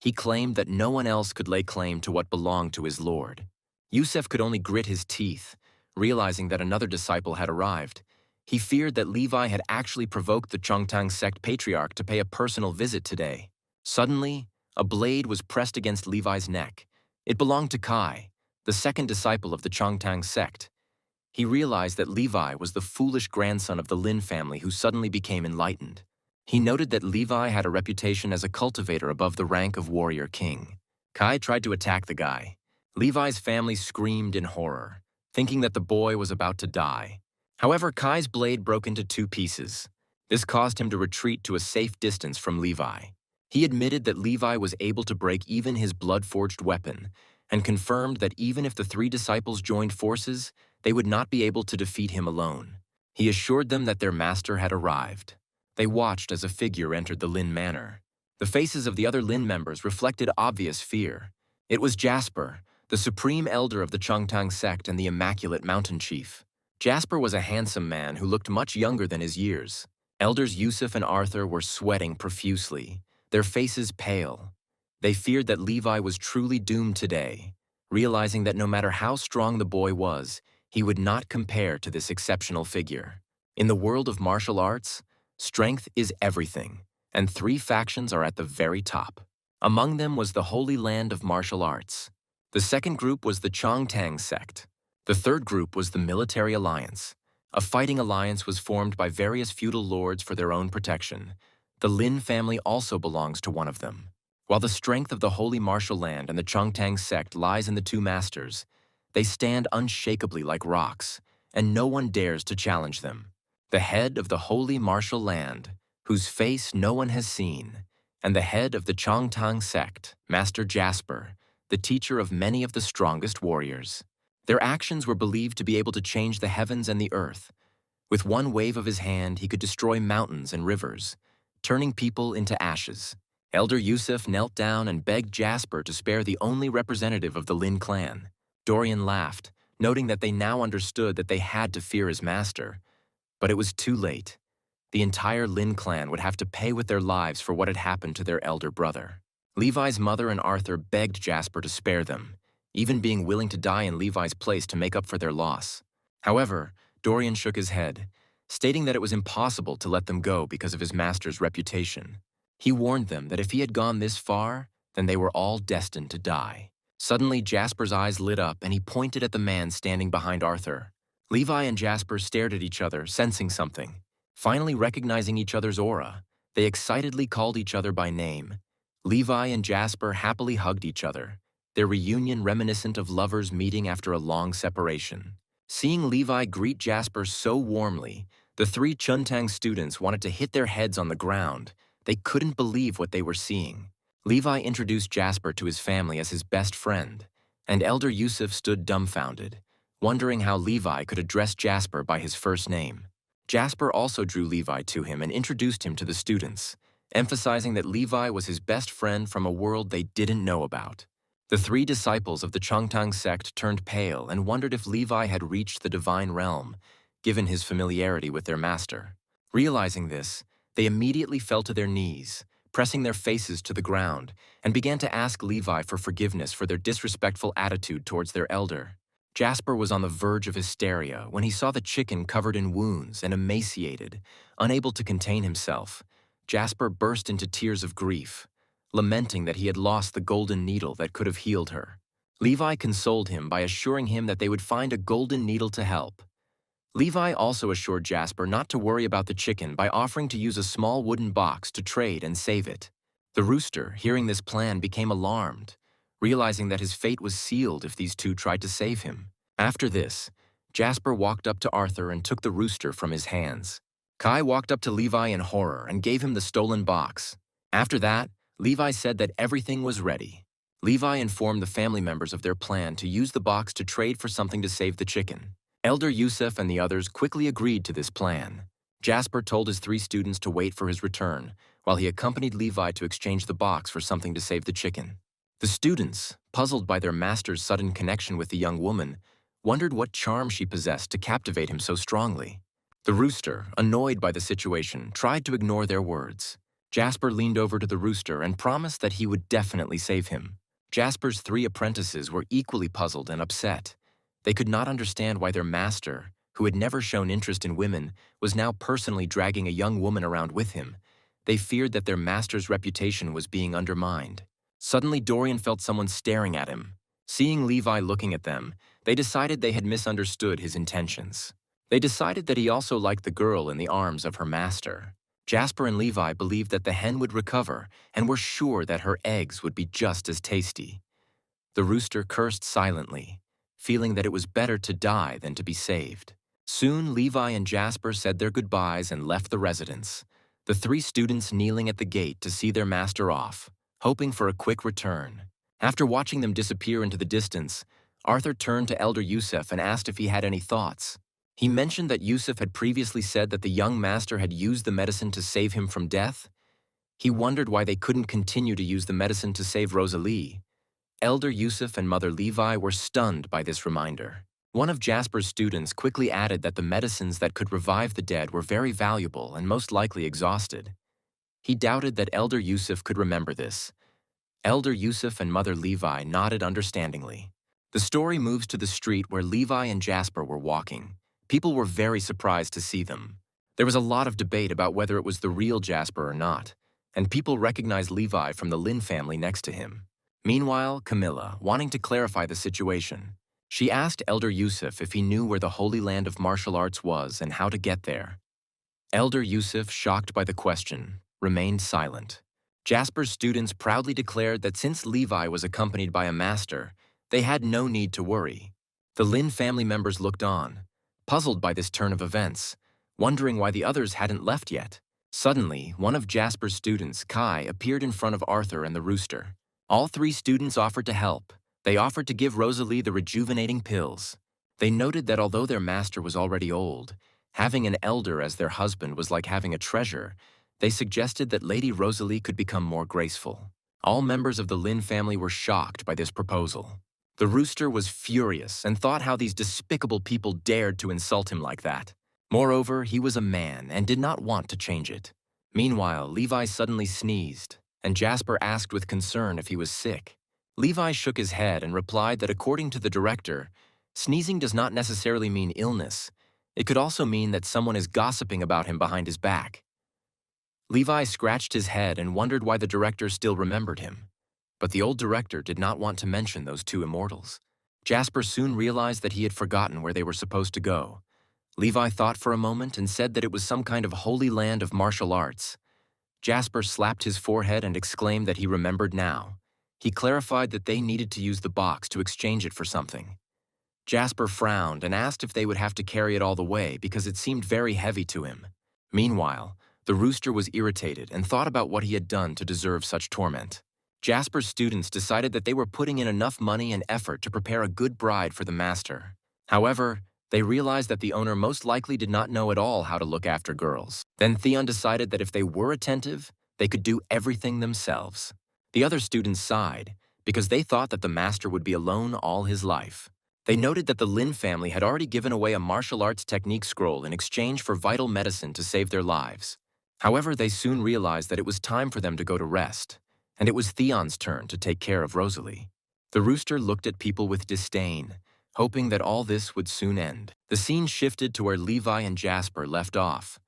He claimed that no one else could lay claim to what belonged to his lord. Yusef could only grit his teeth, realizing that another disciple had arrived. He feared that Levi had actually provoked the Changtang sect patriarch to pay a personal visit today. Suddenly, a blade was pressed against Levi's neck. It belonged to Kai, the second disciple of the Changtang sect. He realized that Levi was the foolish grandson of the Lin family who suddenly became enlightened. He noted that Levi had a reputation as a cultivator above the rank of warrior king. Kai tried to attack the guy. Levi's family screamed in horror, thinking that the boy was about to die. However, Kai's blade broke into two pieces. This caused him to retreat to a safe distance from Levi. He admitted that Levi was able to break even his blood-forged weapon, and confirmed that even if the three disciples joined forces, they would not be able to defeat him alone. He assured them that their master had arrived. They watched as a figure entered the Lin manor. The faces of the other Lin members reflected obvious fear. It was Jasper, the supreme elder of the Changtang sect and the immaculate mountain chief. Jasper was a handsome man who looked much younger than his years. Elders Yusuf and Arthur were sweating profusely, their faces pale. They feared that Levi was truly doomed today, realizing that no matter how strong the boy was, he would not compare to this exceptional figure. In the world of martial arts, strength is everything, and three factions are at the very top. Among them was the Holy Land of Martial Arts. The second group was the Changtang sect. The third group was the Military Alliance. A fighting alliance was formed by various feudal lords for their own protection. The Lin family also belongs to one of them. While the strength of the Holy Martial Land and the Changtang sect lies in the two masters, they stand unshakably like rocks, and no one dares to challenge them. The head of the Holy Martial Land, whose face no one has seen, and the head of the Changtang sect, Master Jasper, the teacher of many of the strongest warriors. Their actions were believed to be able to change the heavens and the earth. With one wave of his hand, he could destroy mountains and rivers, turning people into ashes. Elder Yusuf knelt down and begged Jasper to spare the only representative of the Lin clan. Dorian laughed, noting that they now understood that they had to fear his master. But it was too late. The entire Lin clan would have to pay with their lives for what had happened to their elder brother. Levi's mother and Arthur begged Jasper to spare them, even being willing to die in Levi's place to make up for their loss. However, Dorian shook his head, stating that it was impossible to let them go because of his master's reputation. He warned them that if he had gone this far, then they were all destined to die. Suddenly, Jasper's eyes lit up and he pointed at the man standing behind Arthur. Levi and Jasper stared at each other, sensing something. Finally recognizing each other's aura, they excitedly called each other by name. Levi and Jasper happily hugged each other, their reunion reminiscent of lovers meeting after a long separation. Seeing Levi greet Jasper so warmly, the three Chuntang students wanted to hit their heads on the ground. They couldn't believe what they were seeing. Levi introduced Jasper to his family as his best friend, and Elder Yusuf stood dumbfounded, wondering how Levi could address Jasper by his first name. Jasper also drew Levi to him and introduced him to the students, emphasizing that Levi was his best friend from a world they didn't know about. The three disciples of the Changtang sect turned pale and wondered if Levi had reached the divine realm, given his familiarity with their master. Realizing this, they immediately fell to their knees, pressing their faces to the ground, and began to ask Levi for forgiveness for their disrespectful attitude towards their elder. Jasper was on the verge of hysteria when he saw the chicken covered in wounds and emaciated, unable to contain himself. Jasper burst into tears of grief, lamenting that he had lost the golden needle that could have healed her. Levi consoled him by assuring him that they would find a golden needle to help. Levi also assured Jasper not to worry about the chicken by offering to use a small wooden box to trade and save it. The rooster, hearing this plan, became alarmed, realizing that his fate was sealed if these two tried to save him. After this, Jasper walked up to Arthur and took the rooster from his hands. Kai walked up to Levi in horror and gave him the stolen box. After that, Levi said that everything was ready. Levi informed the family members of their plan to use the box to trade for something to save the chicken. Elder Yusuf and the others quickly agreed to this plan. Jasper told his 3 students to wait for his return, while he accompanied Levi to exchange the box for something to save the chicken. The students, puzzled by their master's sudden connection with the young woman, wondered what charm she possessed to captivate him so strongly. The rooster, annoyed by the situation, tried to ignore their words. Jasper leaned over to the rooster and promised that he would definitely save him. Jasper's 3 apprentices were equally puzzled and upset. They could not understand why their master, who had never shown interest in women, was now personally dragging a young woman around with him. They feared that their master's reputation was being undermined. Suddenly, Dorian felt someone staring at him. Seeing Levi looking at them, they decided they had misunderstood his intentions. They decided that he also liked the girl in the arms of her master. Jasper and Levi believed that the hen would recover and were sure that her eggs would be just as tasty. The rooster cursed silently, feeling that it was better to die than to be saved. Soon, Levi and Jasper said their goodbyes and left the residence, the 3 students kneeling at the gate to see their master off, hoping for a quick return. After watching them disappear into the distance, Arthur turned to Elder Yusuf and asked if he had any thoughts. He mentioned that Yusuf had previously said that the young master had used the medicine to save him from death. He wondered why they couldn't continue to use the medicine to save Rosalie. Elder Yusuf and Mother Levi were stunned by this reminder. One of Jasper's students quickly added that the medicines that could revive the dead were very valuable and most likely exhausted. He doubted that Elder Yusuf could remember this. Elder Yusuf and Mother Levi nodded understandingly. The story moves to the street where Levi and Jasper were walking. People were very surprised to see them. There was a lot of debate about whether it was the real Jasper or not, and people recognized Levi from the Lin family next to him. Meanwhile, Camilla, wanting to clarify the situation, she asked Elder Yusuf if he knew where the Holy Land of Martial Arts was and how to get there. Elder Yusuf, shocked by the question, remained silent. Jasper's students proudly declared that since Levi was accompanied by a master, they had no need to worry. The Lin family members looked on, puzzled by this turn of events, wondering why the others hadn't left yet. Suddenly, one of Jasper's students, Kai, appeared in front of Arthur and the rooster. All 3 students offered to help. They offered to give Rosalie the rejuvenating pills. They noted that although their master was already old, having an elder as their husband was like having a treasure. They suggested that Lady Rosalie could become more graceful. All members of the Lin family were shocked by this proposal. The rooster was furious and thought how these despicable people dared to insult him like that. Moreover, he was a man and did not want to change it. Meanwhile, Levi suddenly sneezed, and Jasper asked with concern if he was sick. Levi shook his head and replied that according to the director, sneezing does not necessarily mean illness. It could also mean that someone is gossiping about him behind his back. Levi scratched his head and wondered why the director still remembered him. But the old director did not want to mention those 2 immortals. Jasper soon realized that he had forgotten where they were supposed to go. Levi thought for a moment and said that it was some kind of holy land of martial arts. Jasper slapped his forehead and exclaimed that he remembered now. He clarified that they needed to use the box to exchange it for something. Jasper frowned and asked if they would have to carry it all the way because it seemed very heavy to him. Meanwhile, the rooster was irritated and thought about what he had done to deserve such torment. Jasper's students decided that they were putting in enough money and effort to prepare a good bride for the master. However, they realized that the owner most likely did not know at all how to look after girls. Then Theon decided that if they were attentive, they could do everything themselves. The other students sighed, because they thought that the master would be alone all his life. They noted that the Lin family had already given away a martial arts technique scroll in exchange for vital medicine to save their lives. However, they soon realized that it was time for them to go to rest, and it was Theon's turn to take care of Rosalie. The rooster looked at people with disdain, hoping that all this would soon end. The scene shifted to where Levi and Jasper left off,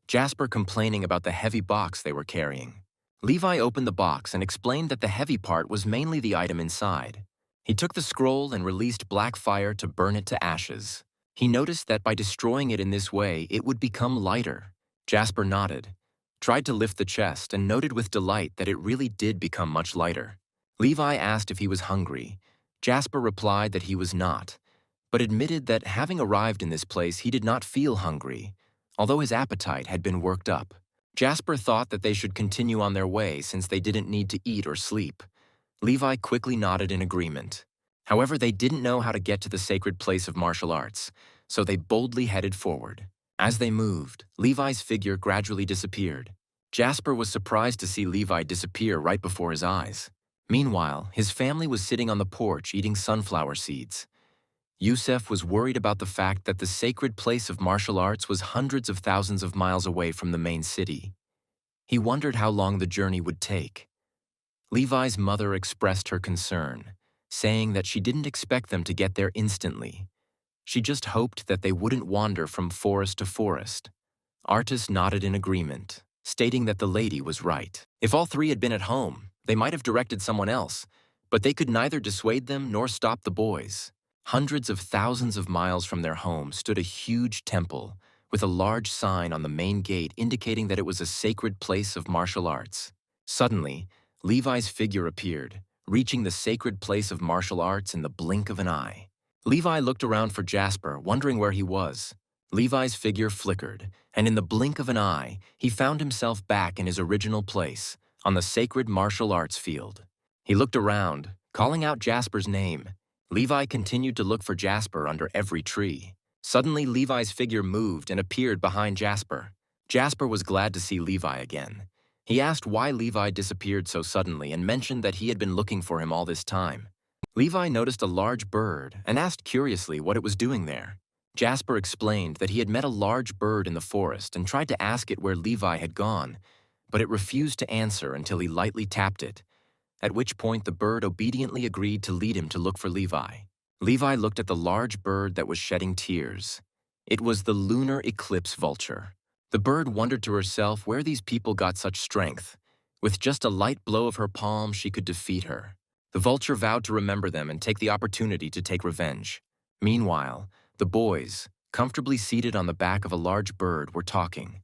Jasper complaining about the heavy box they were carrying. Levi opened the box and explained that the heavy part was mainly the item inside. He took the scroll and released black fire to burn it to ashes. He noticed that by destroying it in this way, it would become lighter. Jasper nodded, tried to lift the chest, and noted with delight that it really did become much lighter. Levi asked if he was hungry. Jasper replied that he was not, but admitted that having arrived in this place, he did not feel hungry, although his appetite had been worked up. Jasper thought that they should continue on their way since they didn't need to eat or sleep. Levi quickly nodded in agreement. However, they didn't know how to get to the sacred place of martial arts, so they boldly headed forward. As they moved, Levi's figure gradually disappeared. Jasper was surprised to see Levi disappear right before his eyes. Meanwhile, his family was sitting on the porch eating sunflower seeds. Yusef was worried about the fact that the sacred place of martial arts was hundreds of thousands of miles away from the main city. He wondered how long the journey would take. Levi's mother expressed her concern, saying that she didn't expect them to get there instantly. She just hoped that they wouldn't wander from forest to forest. Artis nodded in agreement, stating that the lady was right. If all three had been at home, they might have directed someone else, but they could neither dissuade them nor stop the boys. Hundreds of thousands of miles from their home stood a huge temple with a large sign on the main gate indicating that it was a sacred place of martial arts. Suddenly, Levi's figure appeared, reaching the sacred place of martial arts in the blink of an eye. Levi looked around for Jasper, wondering where he was. Levi's figure flickered, and in the blink of an eye, he found himself back in his original place, on the sacred martial arts field. He looked around, calling out Jasper's name. Levi continued to look for Jasper under every tree. Suddenly, Levi's figure moved and appeared behind Jasper. Jasper was glad to see Levi again. He asked why Levi disappeared so suddenly and mentioned that he had been looking for him all this time. Levi noticed a large bird and asked curiously what it was doing there. Jasper explained that he had met a large bird in the forest and tried to ask it where Levi had gone, but it refused to answer until he lightly tapped it, at which point the bird obediently agreed to lead him to look for Levi. Levi looked at the large bird that was shedding tears. It was the lunar eclipse vulture. The bird wondered to herself where these people got such strength. With just a light blow of her palm, she could defeat her. The vulture vowed to remember them and take the opportunity to take revenge. Meanwhile, the boys, comfortably seated on the back of a large bird, were talking.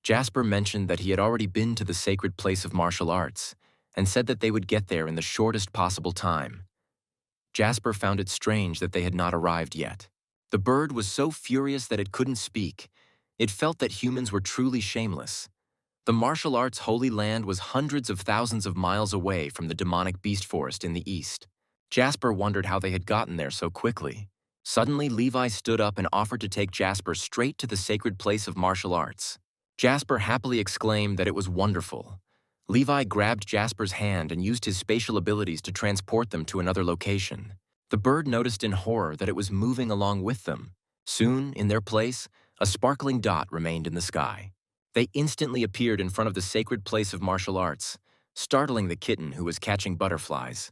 Jasper mentioned that he had already been to the sacred place of martial arts, and said that they would get there in the shortest possible time. Jasper found it strange that they had not arrived yet. The bird was so furious that it couldn't speak. It felt that humans were truly shameless. The martial arts holy land was hundreds of thousands of miles away from the demonic beast forest in the east. Jasper wondered how they had gotten there so quickly. Suddenly, Levi stood up and offered to take Jasper straight to the sacred place of martial arts. Jasper happily exclaimed that it was wonderful. Levi grabbed Jasper's hand and used his spatial abilities to transport them to another location. The bird noticed in horror that it was moving along with them. Soon, in their place, a sparkling dot remained in the sky. They instantly appeared in front of the sacred place of martial arts, startling the kitten who was catching butterflies.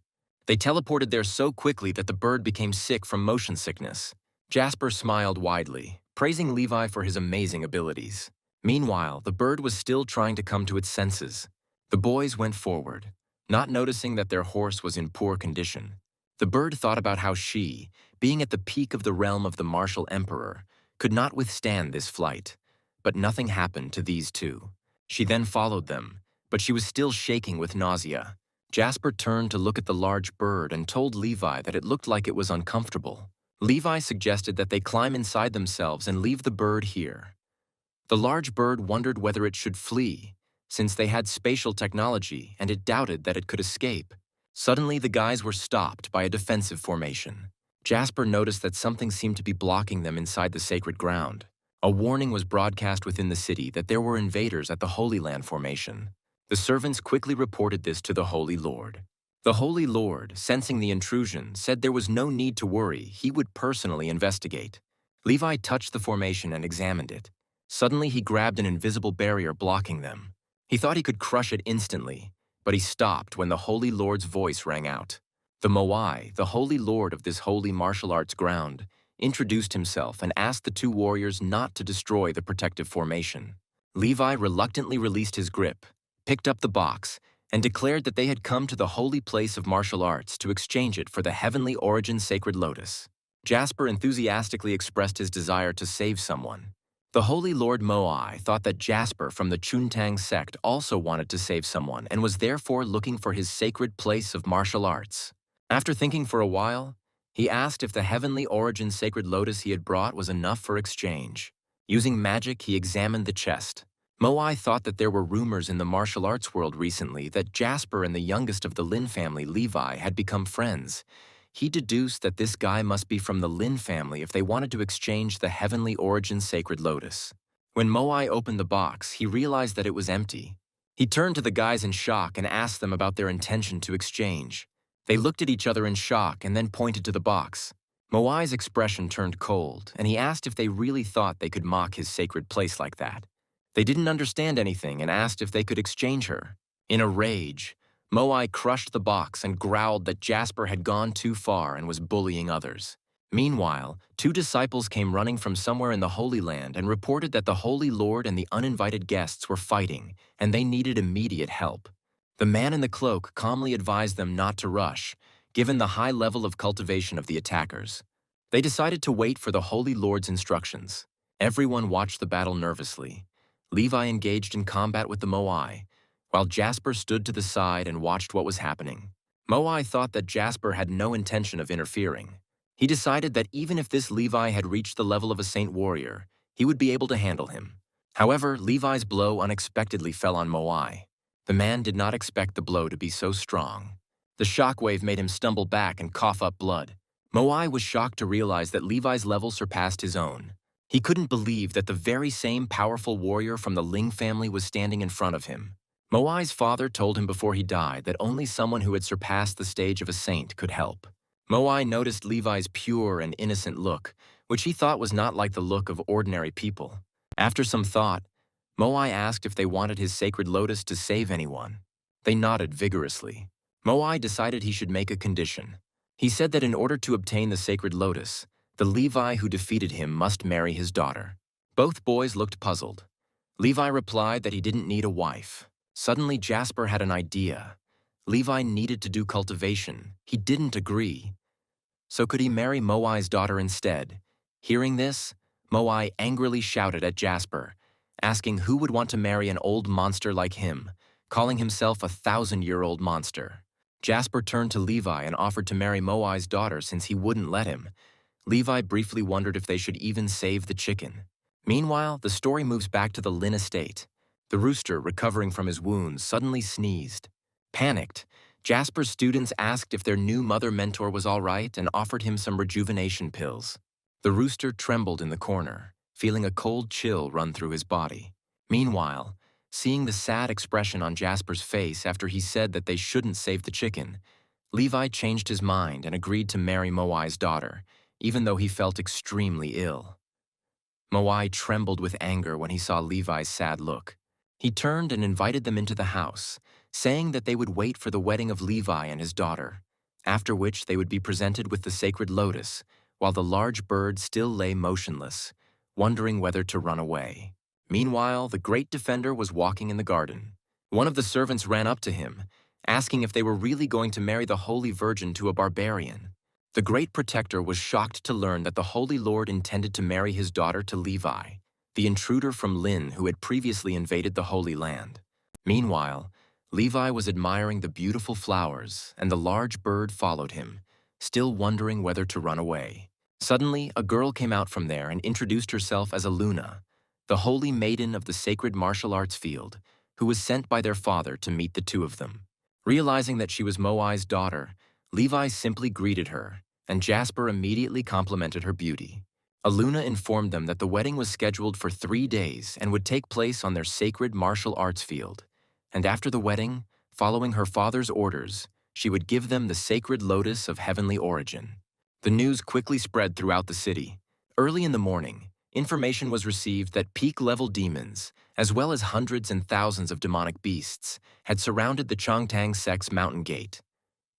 They teleported there so quickly that the bird became sick from motion sickness. Jasper smiled widely, praising Levi for his amazing abilities. Meanwhile, the bird was still trying to come to its senses. The boys went forward, not noticing that their horse was in poor condition. The bird thought about how she, being at the peak of the realm of the martial emperor, could not withstand this flight. But nothing happened to these two. She then followed them, but she was still shaking with nausea. Jasper turned to look at the large bird and told Levi that it looked like it was uncomfortable. Levi suggested that they climb inside themselves and leave the bird here. The large bird wondered whether it should flee, since they had spatial technology and it doubted that it could escape. Suddenly, the guys were stopped by a defensive formation. Jasper noticed that something seemed to be blocking them inside the sacred ground. A warning was broadcast within the city that there were invaders at the Holy Land formation. The servants quickly reported this to the Holy Lord. The Holy Lord, sensing the intrusion, said there was no need to worry, he would personally investigate. Levi touched the formation and examined it. Suddenly, he grabbed an invisible barrier blocking them. He thought he could crush it instantly, but he stopped when the Holy Lord's voice rang out. The Moai, the Holy Lord of this holy martial arts ground, introduced himself and asked the two warriors not to destroy the protective formation. Levi reluctantly released his grip, picked up the box, and declared that they had come to the holy place of martial arts to exchange it for the heavenly origin sacred lotus. Jasper enthusiastically expressed his desire to save someone. The Holy Lord Moai thought that Jasper from the Chuntang sect also wanted to save someone and was therefore looking for his sacred place of martial arts. After thinking for a while, he asked if the heavenly origin sacred lotus he had brought was enough for exchange. Using magic, he examined the chest. Moai thought that there were rumors in the martial arts world recently that Jasper and the youngest of the Lin family, Levi, had become friends. He deduced that this guy must be from the Lin family if they wanted to exchange the heavenly origin sacred lotus. When Moai opened the box, he realized that it was empty. He turned to the guys in shock and asked them about their intention to exchange. They looked at each other in shock and then pointed to the box. Moai's expression turned cold, and he asked if they really thought they could mock his sacred place like that. They didn't understand anything and asked if they could exchange her. In a rage, Moai crushed the box and growled that Jasper had gone too far and was bullying others. Meanwhile, two disciples came running from somewhere in the Holy Land and reported that the Holy Lord and the uninvited guests were fighting, and they needed immediate help. The man in the cloak calmly advised them not to rush, given the high level of cultivation of the attackers. They decided to wait for the Holy Lord's instructions. Everyone watched the battle nervously. Levi engaged in combat with the Moai, while Jasper stood to the side and watched what was happening. Moai thought that Jasper had no intention of interfering. He decided that even if this Levi had reached the level of a saint warrior, he would be able to handle him. However, Levi's blow unexpectedly fell on Moai. The man did not expect the blow to be so strong. The shockwave made him stumble back and cough up blood. Moai was shocked to realize that Levi's level surpassed his own. He couldn't believe that the very same powerful warrior from the Ling family was standing in front of him. Moai's father told him before he died that only someone who had surpassed the stage of a saint could help. Moai noticed Levi's pure and innocent look, which he thought was not like the look of ordinary people. After some thought, Moai asked if they wanted his sacred lotus to save anyone. They nodded vigorously. Moai decided he should make a condition. He said that in order to obtain the sacred lotus, the Levi who defeated him must marry his daughter. Both boys looked puzzled. Levi replied that he didn't need a wife. Suddenly, Jasper had an idea. Levi needed to do cultivation. He didn't agree. So could he marry Moai's daughter instead? Hearing this, Moai angrily shouted at Jasper, asking who would want to marry an old monster like him, calling himself a 1,000-year-old monster. Jasper turned to Levi and offered to marry Moai's daughter since he wouldn't let him. Levi briefly wondered if they should even save the chicken. Meanwhile, the story moves back to the Lin estate. The rooster, recovering from his wounds, suddenly sneezed. Panicked, Jasper's students asked if their new mother mentor was all right and offered him some rejuvenation pills. The rooster trembled in the corner, feeling a cold chill run through his body. Meanwhile, seeing the sad expression on Jasper's face after he said that they shouldn't save the chicken, Levi changed his mind and agreed to marry Moai's daughter, even though he felt extremely ill. Moai trembled with anger when he saw Levi's sad look. He turned and invited them into the house, saying that they would wait for the wedding of Levi and his daughter, after which they would be presented with the sacred lotus, while the large bird still lay motionless, wondering whether to run away. Meanwhile, the great defender was walking in the garden. One of the servants ran up to him, asking if they were really going to marry the Holy Virgin to a barbarian. The great protector was shocked to learn that the Holy Lord intended to marry his daughter to Levi, the intruder from Lin who had previously invaded the Holy Land. Meanwhile, Levi was admiring the beautiful flowers, and the large bird followed him, still wondering whether to run away. Suddenly, a girl came out from there and introduced herself as Aluna, the holy maiden of the sacred martial arts field, who was sent by their father to meet the two of them. Realizing that she was Moai's daughter, Levi simply greeted her, and Jasper immediately complimented her beauty. Aluna informed them that the wedding was scheduled for 3 days and would take place on their sacred martial arts field, and after the wedding, following her father's orders, she would give them the sacred lotus of heavenly origin. The news quickly spread throughout the city. Early in the morning, information was received that peak-level demons, as well as hundreds and thousands of demonic beasts, had surrounded the Chongtang sect's mountain gate.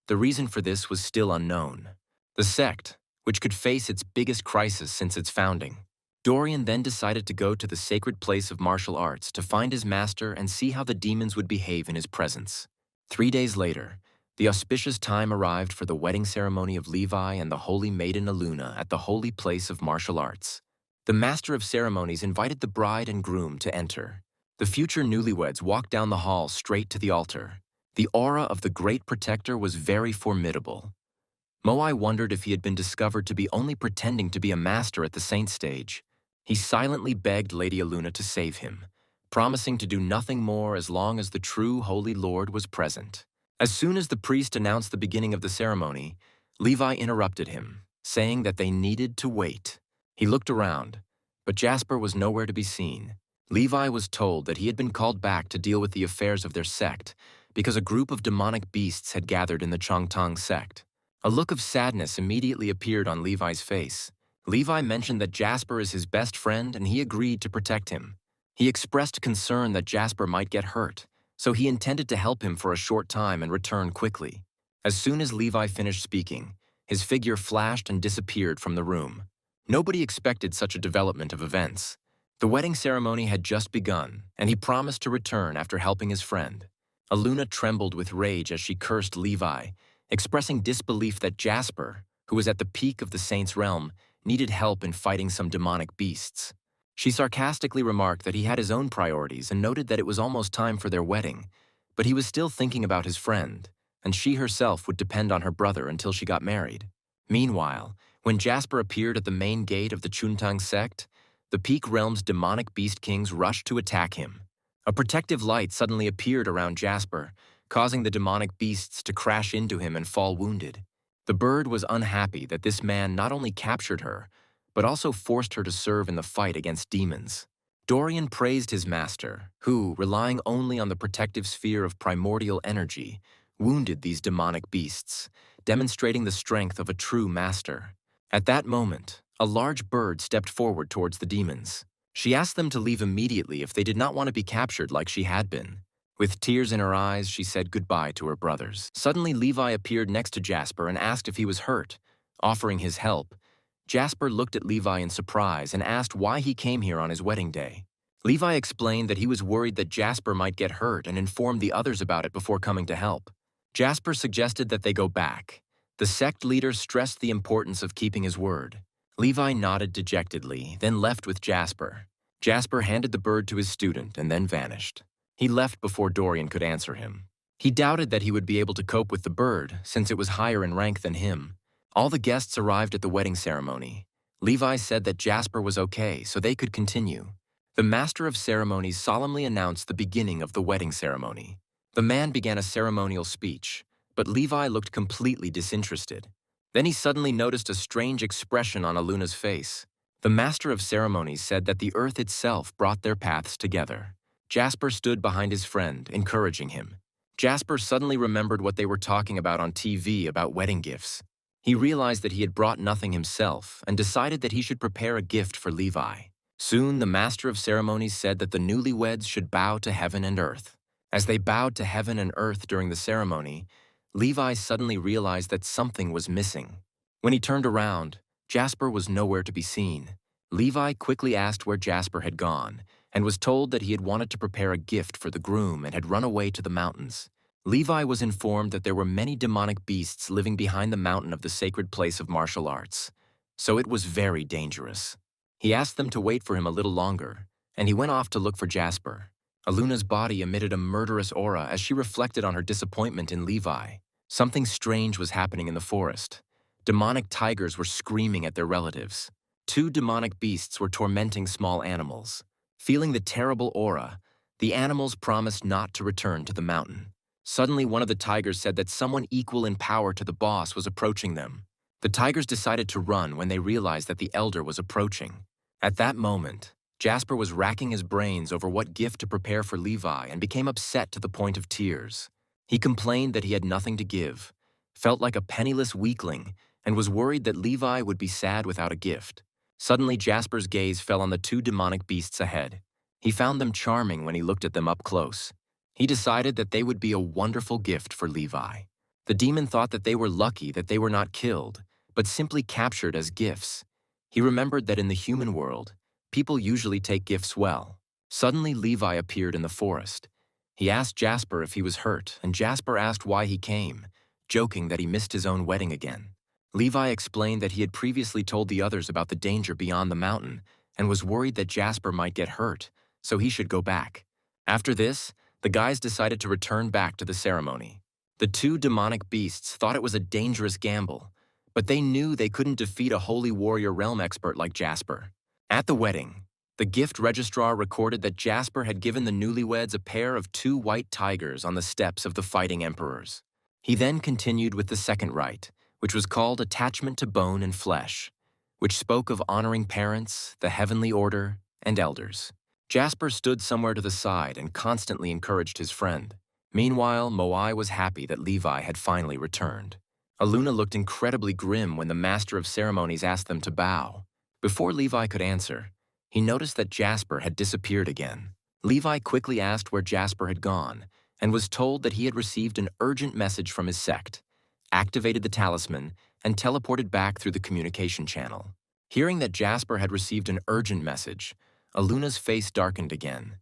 The reason for this was still unknown. The sect, which could face its biggest crisis since its founding. Dorian then decided to go to the sacred place of martial arts to find his master and see how the demons would behave in his presence. 3 days later, the auspicious time arrived for the wedding ceremony of Levi and the holy maiden Aluna at the holy place of martial arts. The master of ceremonies invited the bride and groom to enter. The future newlyweds walked down the hall straight to the altar. The aura of the great protector was very formidable. Moai wondered if he had been discovered to be only pretending to be a master at the saint stage. He silently begged Lady Aluna to save him, promising to do nothing more as long as the true Holy Lord was present. As soon as the priest announced the beginning of the ceremony, Levi interrupted him, saying that they needed to wait. He looked around, but Jasper was nowhere to be seen. Levi was told that he had been called back to deal with the affairs of their sect because a group of demonic beasts had gathered in the Chongtang sect. A look of sadness immediately appeared on Levi's face. Levi mentioned that Jasper is his best friend and he agreed to protect him. He expressed concern that Jasper might get hurt, so he intended to help him for a short time and return quickly. As soon as Levi finished speaking, his figure flashed and disappeared from the room. Nobody expected such a development of events. The wedding ceremony had just begun, and he promised to return after helping his friend. Aluna trembled with rage as she cursed Levi, expressing disbelief that Jasper, who was at the peak of the saint's realm, needed help in fighting some demonic beasts. She sarcastically remarked that he had his own priorities and noted that it was almost time for their wedding, but he was still thinking about his friend, and she herself would depend on her brother until she got married. Meanwhile, when Jasper appeared at the main gate of the Chongtang sect, the Peak Realm's demonic beast kings rushed to attack him. A protective light suddenly appeared around Jasper, causing the demonic beasts to crash into him and fall wounded. The bird was unhappy that this man not only captured her, but also forced her to serve in the fight against demons. Dorian praised his master, who, relying only on the protective sphere of primordial energy, wounded these demonic beasts, demonstrating the strength of a true master. At that moment, a large bird stepped forward towards the demons. She asked them to leave immediately if they did not want to be captured like she had been. With tears in her eyes, she said goodbye to her brothers. Suddenly, Levi appeared next to Jasper and asked if he was hurt. Offering his help, Jasper looked at Levi in surprise and asked why he came here on his wedding day. Levi explained that he was worried that Jasper might get hurt and informed the others about it before coming to help. Jasper suggested that they go back. The sect leader stressed the importance of keeping his word. Levi nodded dejectedly, then left with Jasper. Jasper handed the bird to his student and then vanished. He left before Dorian could answer him. He doubted that he would be able to cope with the bird, since it was higher in rank than him. All the guests arrived at the wedding ceremony. Levi said that Jasper was okay, so they could continue. The master of ceremonies solemnly announced the beginning of the wedding ceremony. The man began a ceremonial speech, but Levi looked completely disinterested. Then he suddenly noticed a strange expression on Aluna's face. The master of ceremonies said that the earth itself brought their paths together. Jasper stood behind his friend, encouraging him. Jasper suddenly remembered what they were talking about on TV about wedding gifts. He realized that he had brought nothing himself and decided that he should prepare a gift for Levi. Soon, the master of ceremonies said that the newlyweds should bow to heaven and earth. As they bowed to heaven and earth during the ceremony, Levi suddenly realized that something was missing. When he turned around, Jasper was nowhere to be seen. Levi quickly asked where Jasper had gone, and was told that he had wanted to prepare a gift for the groom and had run away to the mountains. Levi was informed that there were many demonic beasts living behind the mountain of the sacred place of martial arts, so it was very dangerous. He asked them to wait for him a little longer, and he went off to look for Jasper. Aluna's body emitted a murderous aura as she reflected on her disappointment in Levi. Something strange was happening in the forest. Demonic tigers were screaming at their relatives. 2 demonic beasts were tormenting small animals. Feeling the terrible aura, the animals promised not to return to the mountain. Suddenly, one of the tigers said that someone equal in power to the boss was approaching them. The tigers decided to run when they realized that the elder was approaching. At that moment, Jasper was racking his brains over what gift to prepare for Levi and became upset to the point of tears. He complained that he had nothing to give, felt like a penniless weakling, and was worried that Levi would be sad without a gift. Suddenly, Jasper's gaze fell on the two demonic beasts ahead. He found them charming when he looked at them up close. He decided that they would be a wonderful gift for Levi. The demon thought that they were lucky that they were not killed, but simply captured as gifts. He remembered that in the human world, people usually take gifts well. Suddenly, Levi appeared in the forest. He asked Jasper if he was hurt, and Jasper asked why he came, joking that he missed his own wedding again. Levi explained that he had previously told the others about the danger beyond the mountain and was worried that Jasper might get hurt, so he should go back. After this, the guys decided to return back to the ceremony. The two demonic beasts thought it was a dangerous gamble, but they knew they couldn't defeat a holy warrior realm expert like Jasper. At the wedding, the gift registrar recorded that Jasper had given the newlyweds a pair of two white tigers on the steps of the fighting emperors. He then continued with the second rite, which was called attachment to bone and flesh, which spoke of honoring parents, the heavenly order, and elders. Jasper stood somewhere to the side and constantly encouraged his friend. Meanwhile, Moai was happy that Levi had finally returned. Aluna looked incredibly grim when the master of ceremonies asked them to bow. Before Levi could answer, he noticed that Jasper had disappeared again. Levi quickly asked where Jasper had gone and was told that he had received an urgent message from his sect, activated the talisman, and teleported back through the communication channel. Hearing that Jasper had received an urgent message, Aluna's face darkened again.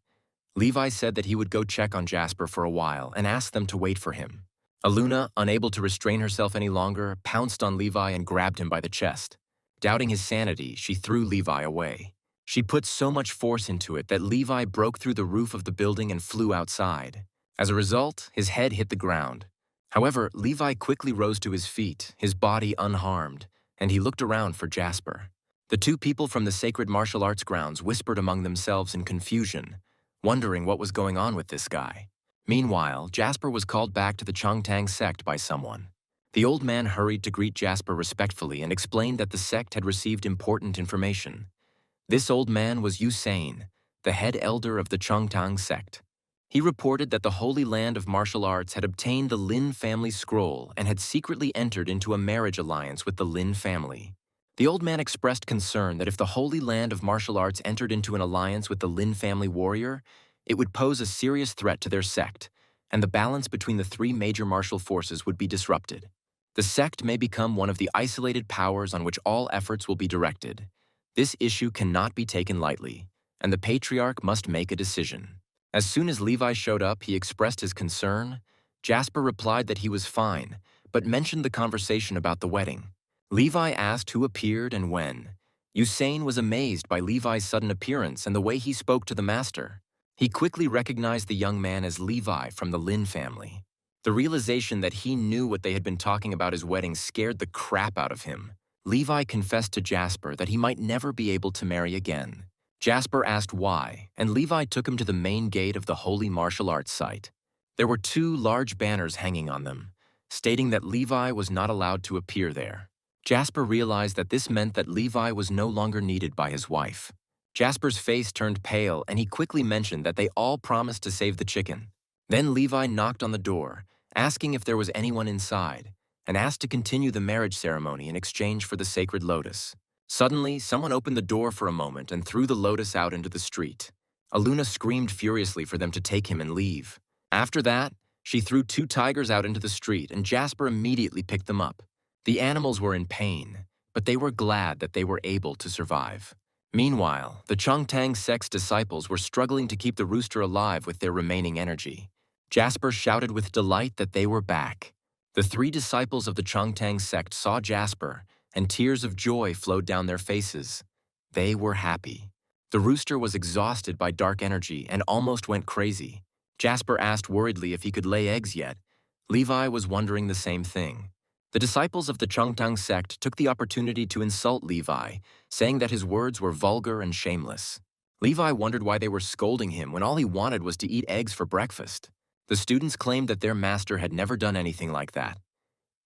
Levi said that he would go check on Jasper for a while and asked them to wait for him. Aluna, unable to restrain herself any longer, pounced on Levi and grabbed him by the chest. Doubting his sanity, she threw Levi away. She put so much force into it that Levi broke through the roof of the building and flew outside. As a result, his head hit the ground. However, Levi quickly rose to his feet, his body unharmed, and he looked around for Jasper. The two people from the sacred martial arts grounds whispered among themselves in confusion, wondering what was going on with this guy. Meanwhile, Jasper was called back to the Chongtang sect by someone. The old man hurried to greet Jasper respectfully and explained that the sect had received important information. This old man was Usain, the head elder of the Chongtang sect. He reported that the Holy Land of Martial Arts had obtained the Lin family scroll and had secretly entered into a marriage alliance with the Lin family. The old man expressed concern that if the Holy Land of Martial Arts entered into an alliance with the Lin family warrior, it would pose a serious threat to their sect, and the balance between the three major martial forces would be disrupted. The sect may become one of the isolated powers on which all efforts will be directed. This issue cannot be taken lightly, and the patriarch must make a decision. As soon as Levi showed up, he expressed his concern. Jasper replied that he was fine, but mentioned the conversation about the wedding. Levi asked who appeared and when. Usain was amazed by Levi's sudden appearance and the way he spoke to the master. He quickly recognized the young man as Levi from the Lin family. The realization that he knew what they had been talking about his wedding scared the crap out of him. Levi confessed to Jasper that he might never be able to marry again. Jasper asked why, and Levi took him to the main gate of the Holy Martial Arts site. There were two large banners hanging on them, stating that Levi was not allowed to appear there. Jasper realized that this meant that Levi was no longer needed by his wife. Jasper's face turned pale, and he quickly mentioned that they all promised to save the chicken. Then Levi knocked on the door, asking if there was anyone inside, and asked to continue the marriage ceremony in exchange for the sacred lotus. Suddenly, someone opened the door for a moment and threw the lotus out into the street. Aluna screamed furiously for them to take him and leave. After that, she threw two tigers out into the street, and Jasper immediately picked them up. The animals were in pain, but they were glad that they were able to survive. Meanwhile, the Chongtang sect's disciples were struggling to keep the rooster alive with their remaining energy. Jasper shouted with delight that they were back. The three disciples of the Chongtang sect saw Jasper, and tears of joy flowed down their faces. They were happy. The rooster was exhausted by dark energy and almost went crazy. Jasper asked worriedly if he could lay eggs yet. Levi was wondering the same thing. The disciples of the Chongtang sect took the opportunity to insult Levi, saying that his words were vulgar and shameless. Levi wondered why they were scolding him when all he wanted was to eat eggs for breakfast. The students claimed that their master had never done anything like that.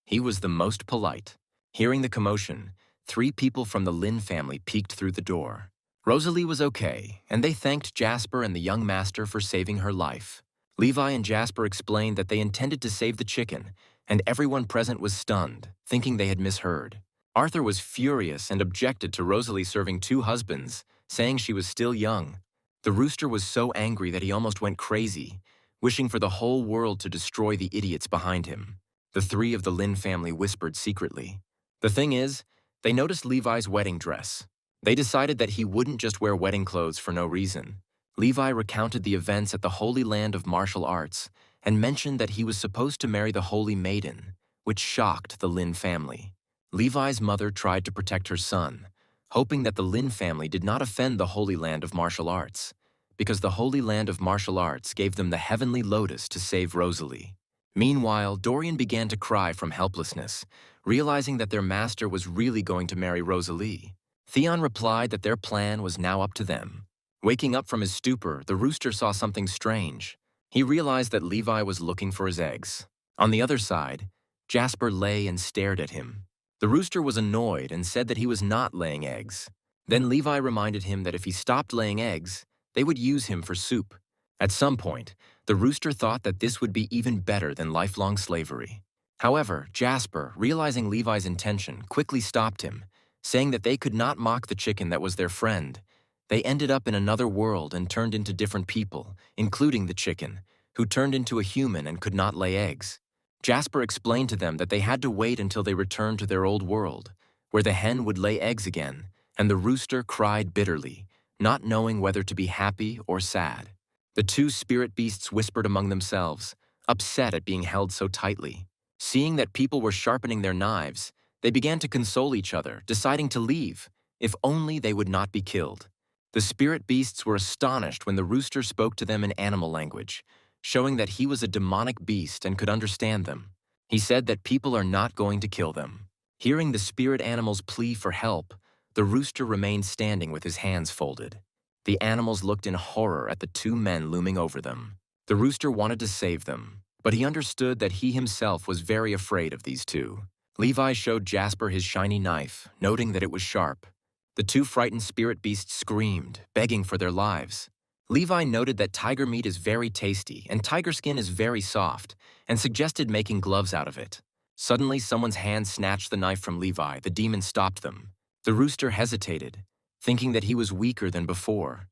He was the most polite. Hearing the commotion, three people from the Lin family peeked through the door. Rosalie was okay, and they thanked Jasper and the young master for saving her life. Levi and Jasper explained that they intended to save the chicken, and everyone present was stunned, thinking they had misheard. Arthur was furious and objected to Rosalie serving two husbands, saying she was still young. The rooster was so angry that he almost went crazy, wishing for the whole world to destroy the idiots behind him. The three of the Lin family whispered secretly. The thing is, they noticed Levi's wedding dress. They decided that he wouldn't just wear wedding clothes for no reason. Levi recounted the events at the Holy Land of Martial Arts and mentioned that he was supposed to marry the Holy Maiden, which shocked the Lin family. Levi's mother tried to protect her son, hoping that the Lin family did not offend the Holy Land of Martial Arts, because the Holy Land of Martial Arts gave them the heavenly lotus to save Rosalie. Meanwhile, Dorian began to cry from helplessness, realizing that their master was really going to marry Rosalie. Theon replied that their plan was now up to them. Waking up from his stupor, the rooster saw something strange. He realized that Levi was looking for his eggs. On the other side, Jasper lay and stared at him. The rooster was annoyed and said that he was not laying eggs. Then Levi reminded him that if he stopped laying eggs, they would use him for soup. At some point, the rooster thought that this would be even better than lifelong slavery. However, Jasper, realizing Levi's intention, quickly stopped him, saying that they could not mock the chicken that was their friend. They ended up in another world and turned into different people, including the chicken, who turned into a human and could not lay eggs. Jasper explained to them that they had to wait until they returned to their old world, where the hen would lay eggs again, and the rooster cried bitterly, not knowing whether to be happy or sad. The two spirit beasts whispered among themselves, upset at being held so tightly. Seeing that people were sharpening their knives, they began to console each other, deciding to leave, if only they would not be killed. The spirit beasts were astonished when the rooster spoke to them in animal language, showing that he was a demonic beast and could understand them. He said that people are not going to kill them. Hearing the spirit animals' plea for help, the rooster remained standing with his hands folded. The animals looked in horror at the two men looming over them. The rooster wanted to save them, but he understood that he himself was very afraid of these two. Levi showed Jasper his shiny knife, noting that it was sharp. The two frightened spirit beasts screamed, begging for their lives. Levi noted that tiger meat is very tasty and tiger skin is very soft, and suggested making gloves out of it. Suddenly, someone's hand snatched the knife from Levi. The demon stopped them. The rooster hesitated, thinking that he was weaker than before,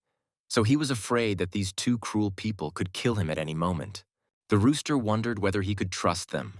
so he was afraid that these two cruel people could kill him at any moment. The rooster wondered whether he could trust them,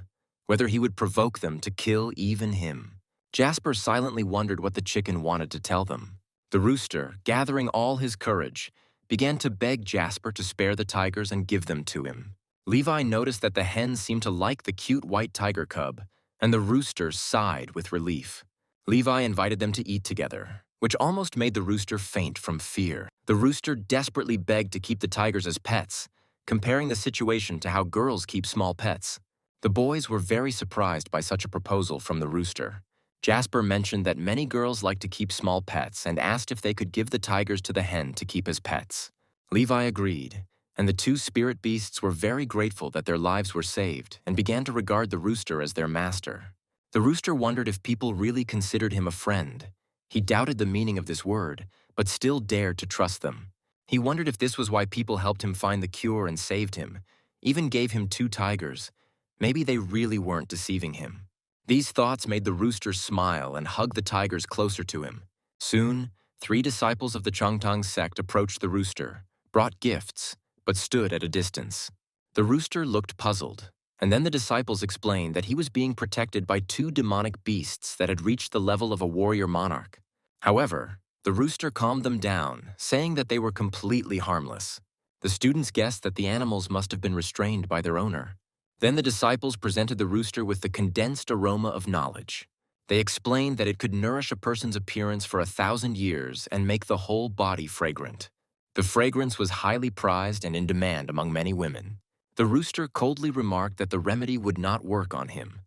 whether he would provoke them to kill even him. Jasper silently wondered what the chicken wanted to tell them. The rooster, gathering all his courage, began to beg Jasper to spare the tigers and give them to him. Levi noticed that the hen seemed to like the cute white tiger cub, and the rooster sighed with relief. Levi invited them to eat together, which almost made the rooster faint from fear. The rooster desperately begged to keep the tigers as pets, comparing the situation to how girls keep small pets. The boys were very surprised by such a proposal from the rooster. Jasper mentioned that many girls like to keep small pets and asked if they could give the tigers to the hen to keep as pets. Levi agreed, and the two spirit beasts were very grateful that their lives were saved and began to regard the rooster as their master. The rooster wondered if people really considered him a friend. He doubted the meaning of this word, but still dared to trust them. He wondered if this was why people helped him find the cure and saved him, even gave him two tigers. Maybe they really weren't deceiving him. These thoughts made the rooster smile and hug the tigers closer to him. Soon, 3 disciples of the Changtang sect approached the rooster, brought gifts, but stood at a distance. The rooster looked puzzled, and then the disciples explained that he was being protected by 2 demonic beasts that had reached the level of a warrior monarch. However, the rooster calmed them down, saying that they were completely harmless. The students guessed that the animals must have been restrained by their owner. Then the disciples presented the rooster with the condensed aroma of knowledge. They explained that it could nourish a person's appearance for 1,000 years and make the whole body fragrant. The fragrance was highly prized and in demand among many women. The rooster coldly remarked that the remedy would not work on him.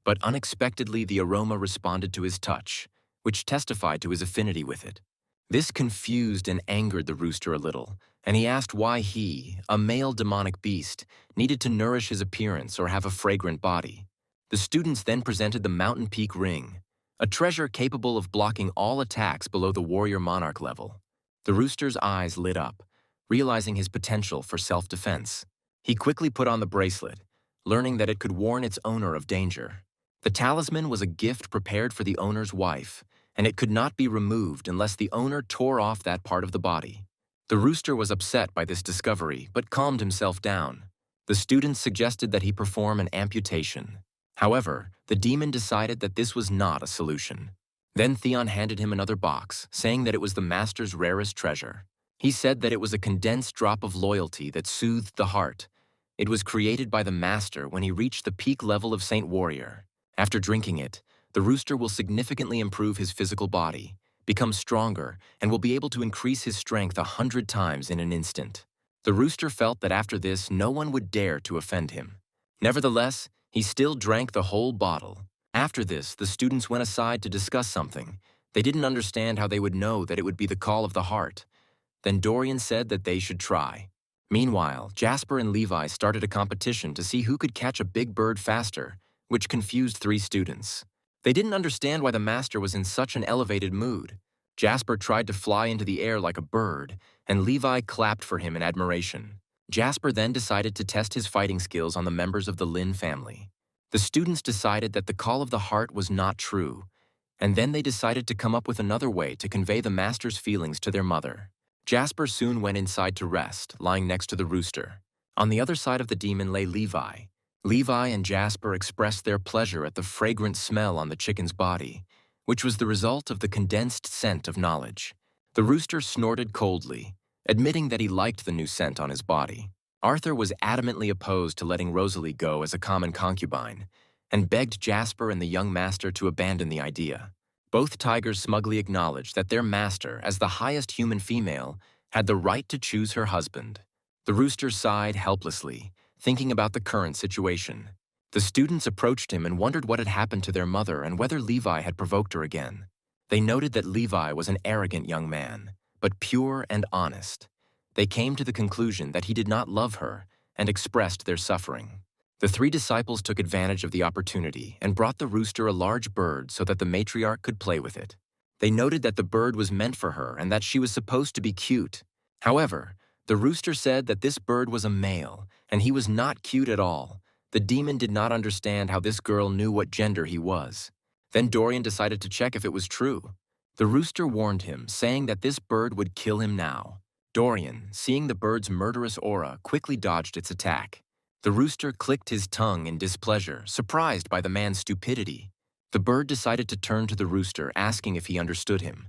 But unexpectedly the aroma responded to his touch, which testified to his affinity with it. This confused and angered the rooster a little, and he asked why he, a male demonic beast, needed to nourish his appearance or have a fragrant body. The students then presented the Mountain Peak Ring, a treasure capable of blocking all attacks below the warrior monarch level. The rooster's eyes lit up, realizing his potential for self-defense. He quickly put on the bracelet, learning that it could warn its owner of danger. The talisman was a gift prepared for the owner's wife, and it could not be removed unless the owner tore off that part of the body. The rooster was upset by this discovery, but calmed himself down. The students suggested that he perform an amputation. However, the demon decided that this was not a solution. Then Theon handed him another box, saying that it was the master's rarest treasure. He said that it was a condensed drop of loyalty that soothed the heart. It was created by the master when he reached the peak level of Saint Warrior. After drinking it, the rooster will significantly improve his physical body, become stronger, and will be able to increase his strength 100 times in an instant. The rooster felt that after this, no one would dare to offend him. Nevertheless, he still drank the whole bottle. After this, the students went aside to discuss something. They didn't understand how they would know that it would be the call of the heart. Then Dorian said that they should try. Meanwhile, Jasper and Levi started a competition to see who could catch a big bird faster, which confused 3 students. They didn't understand why the master was in such an elevated mood. Jasper tried to fly into the air like a bird, and Levi clapped for him in admiration. Jasper then decided to test his fighting skills on the members of the Lin family. The students decided that the call of the heart was not true, and then they decided to come up with another way to convey the master's feelings to their mother. Jasper soon went inside to rest, lying next to the rooster. On the other side of the demon lay Levi. Levi and Jasper expressed their pleasure at the fragrant smell on the chicken's body, which was the result of the condensed scent of knowledge. The rooster snorted coldly, admitting that he liked the new scent on his body. Arthur was adamantly opposed to letting Rosalie go as a common concubine, and begged Jasper and the young master to abandon the idea. Both tigers smugly acknowledged that their master, as the highest human female, had the right to choose her husband. The rooster sighed helplessly, thinking about the current situation. The students approached him and wondered what had happened to their mother and whether Levi had provoked her again. They noted that Levi was an arrogant young man, but pure and honest. They came to the conclusion that he did not love her and expressed their suffering. The 3 disciples took advantage of the opportunity and brought the rooster a large bird so that the matriarch could play with it. They noted that the bird was meant for her and that she was supposed to be cute. However, the rooster said that this bird was a male, and he was not cute at all. The demon did not understand how this girl knew what gender he was. Then Dorian decided to check if it was true. The rooster warned him, saying that this bird would kill him now. Dorian, seeing the bird's murderous aura, quickly dodged its attack. The rooster clicked his tongue in displeasure, surprised by the man's stupidity. The bird decided to turn to the rooster, asking if he understood him.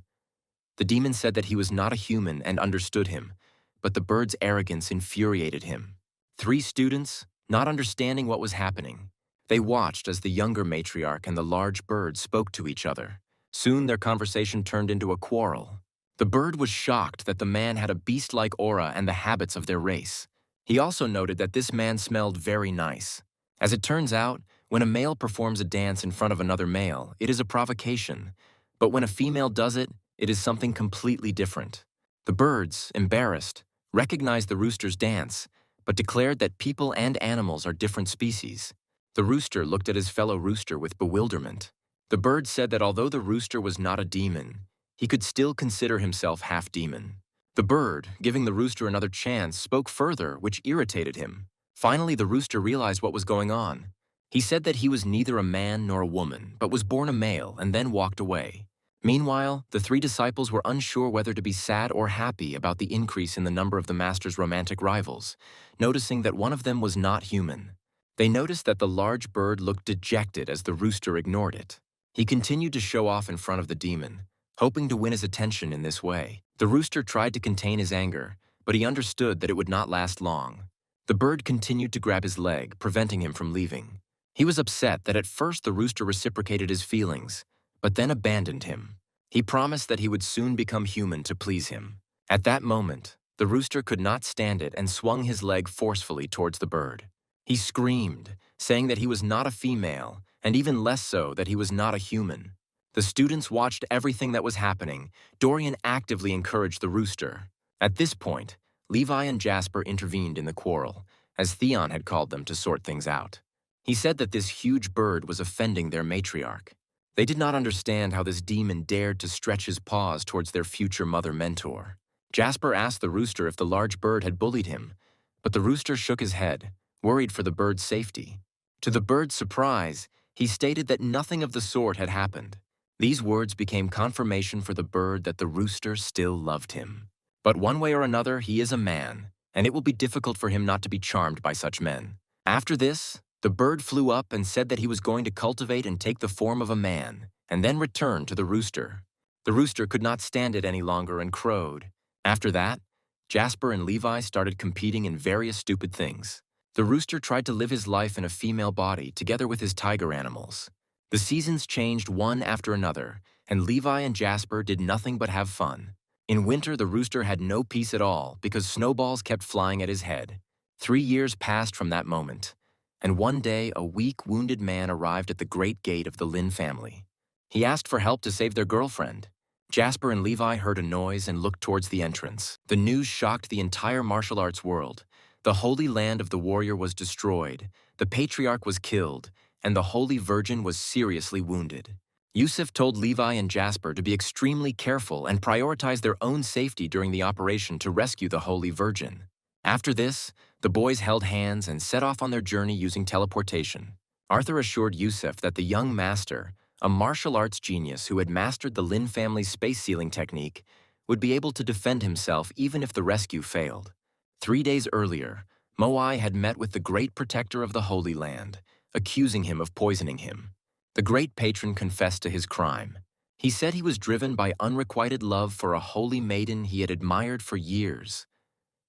The demon said that he was not a human and understood him, but the bird's arrogance infuriated him. 3 students, not understanding what was happening, they watched as the younger matriarch and the large bird spoke to each other. Soon their conversation turned into a quarrel. The bird was shocked that the man had a beast-like aura and the habits of their race. He also noted that this man smelled very nice. As it turns out, when a male performs a dance in front of another male, it is a provocation. But when a female does it, it is something completely different. The birds, embarrassed, recognized the rooster's dance, but declared that people and animals are different species. The rooster looked at his fellow rooster with bewilderment. The bird said that although the rooster was not a demon, he could still consider himself half demon. The bird, giving the rooster another chance, spoke further, which irritated him. Finally, the rooster realized what was going on. He said that he was neither a man nor a woman, but was born a male and then walked away. Meanwhile, the 3 disciples were unsure whether to be sad or happy about the increase in the number of the master's romantic rivals, noticing that one of them was not human. They noticed that the large bird looked dejected as the rooster ignored it. He continued to show off in front of the demon, hoping to win his attention in this way. The rooster tried to contain his anger, but he understood that it would not last long. The bird continued to grab his leg, preventing him from leaving. He was upset that at first the rooster reciprocated his feelings, but then abandoned him. He promised that he would soon become human to please him. At that moment, the rooster could not stand it and swung his leg forcefully towards the bird. He screamed, saying that he was not a female, and even less so that he was not a human. The students watched everything that was happening. Dorian actively encouraged the rooster. At this point, Levi and Jasper intervened in the quarrel, as Theon had called them to sort things out. He said that this huge bird was offending their matriarch. They did not understand how this demon dared to stretch his paws towards their future mother-mentor. Jasper asked the rooster if the large bird had bullied him, but the rooster shook his head, worried for the bird's safety. To the bird's surprise, He stated that nothing of the sort had happened. These words became confirmation for the bird that the rooster still loved him. But one way or another, he is a man, and it will be difficult for him not to be charmed by such men. After this, the bird flew up and said that he was going to cultivate and take the form of a man, and then return to the rooster. The rooster could not stand it any longer and crowed. After that, Jasper and Levi started competing in various stupid things. The rooster tried to live his life in a female body together with his tiger animals. The seasons changed one after another, and Levi and Jasper did nothing but have fun. In winter, the rooster had no peace at all because snowballs kept flying at his head. 3 years passed from that moment, and one day a weak, wounded man arrived at the great gate of the Lin family. He asked for help to save their girlfriend. Jasper and Levi heard a noise and looked towards the entrance. The news shocked the entire martial arts world. The holy land of the warrior was destroyed, the patriarch was killed, and the Holy Virgin was seriously wounded. Yusuf told Levi and Jasper to be extremely careful and prioritize their own safety during the operation to rescue the Holy Virgin. After this, the boys held hands and set off on their journey using teleportation. Arthur assured Yusuf that the young master, a martial arts genius who had mastered the Lin family's space sealing technique, would be able to defend himself even if the rescue failed. 3 days earlier, Moai had met with the great protector of the Holy Land, accusing him of poisoning him. The great patron confessed to his crime. He said he was driven by unrequited love for a holy maiden he had admired for years,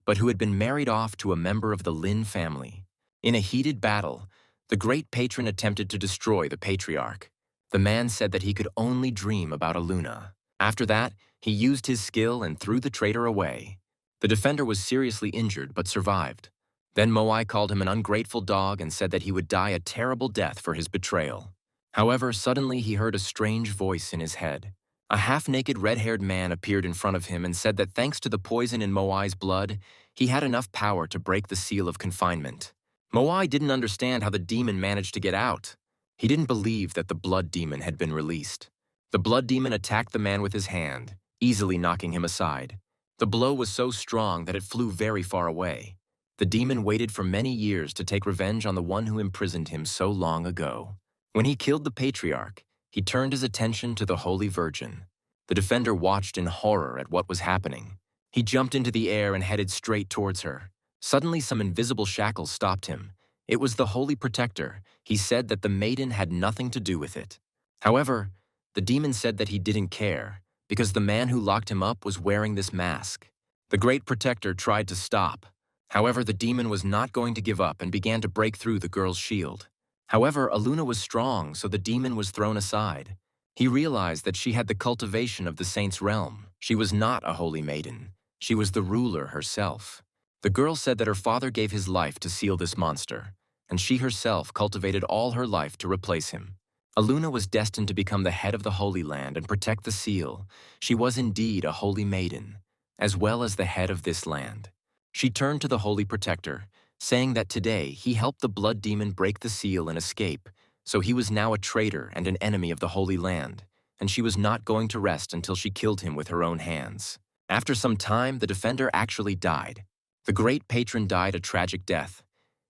but who had been married off to a member of the Lin family. In a heated battle, the great patron attempted to destroy the patriarch. The man said that he could only dream about Aluna. After that, he used his skill and threw the traitor away. The defender was seriously injured but survived. Then Moai called him an ungrateful dog and said that he would die a terrible death for his betrayal. However, suddenly he heard a strange voice in his head. A half-naked red-haired man appeared in front of him and said that thanks to the poison in Moai's blood, he had enough power to break the seal of confinement. Moai didn't understand how the demon managed to get out. He didn't believe that the blood demon had been released. The blood demon attacked the man with his hand, easily knocking him aside. The blow was so strong that it flew very far away. The demon waited for many years to take revenge on the one who imprisoned him so long ago. When he killed the patriarch, he turned his attention to the Holy Virgin. The defender watched in horror at what was happening. He jumped into the air and headed straight towards her. Suddenly, some invisible shackles stopped him. It was the Holy Protector. He said that the maiden had nothing to do with it. However, the demon said that he didn't care, because the man who locked him up was wearing this mask. The Great Protector tried to stop. However, the demon was not going to give up and began to break through the girl's shield. However, Aluna was strong, so the demon was thrown aside. He realized that she had the cultivation of the saint's realm. She was not a holy maiden. She was the ruler herself. The girl said that her father gave his life to seal this monster, and she herself cultivated all her life to replace him. Aluna was destined to become the head of the Holy Land and protect the seal. She was indeed a holy maiden, as well as the head of this land. She turned to the Holy Protector, saying that today he helped the blood demon break the seal and escape, so he was now a traitor and an enemy of the Holy Land, and she was not going to rest until she killed him with her own hands. After some time, the defender actually died. The great patron died a tragic death.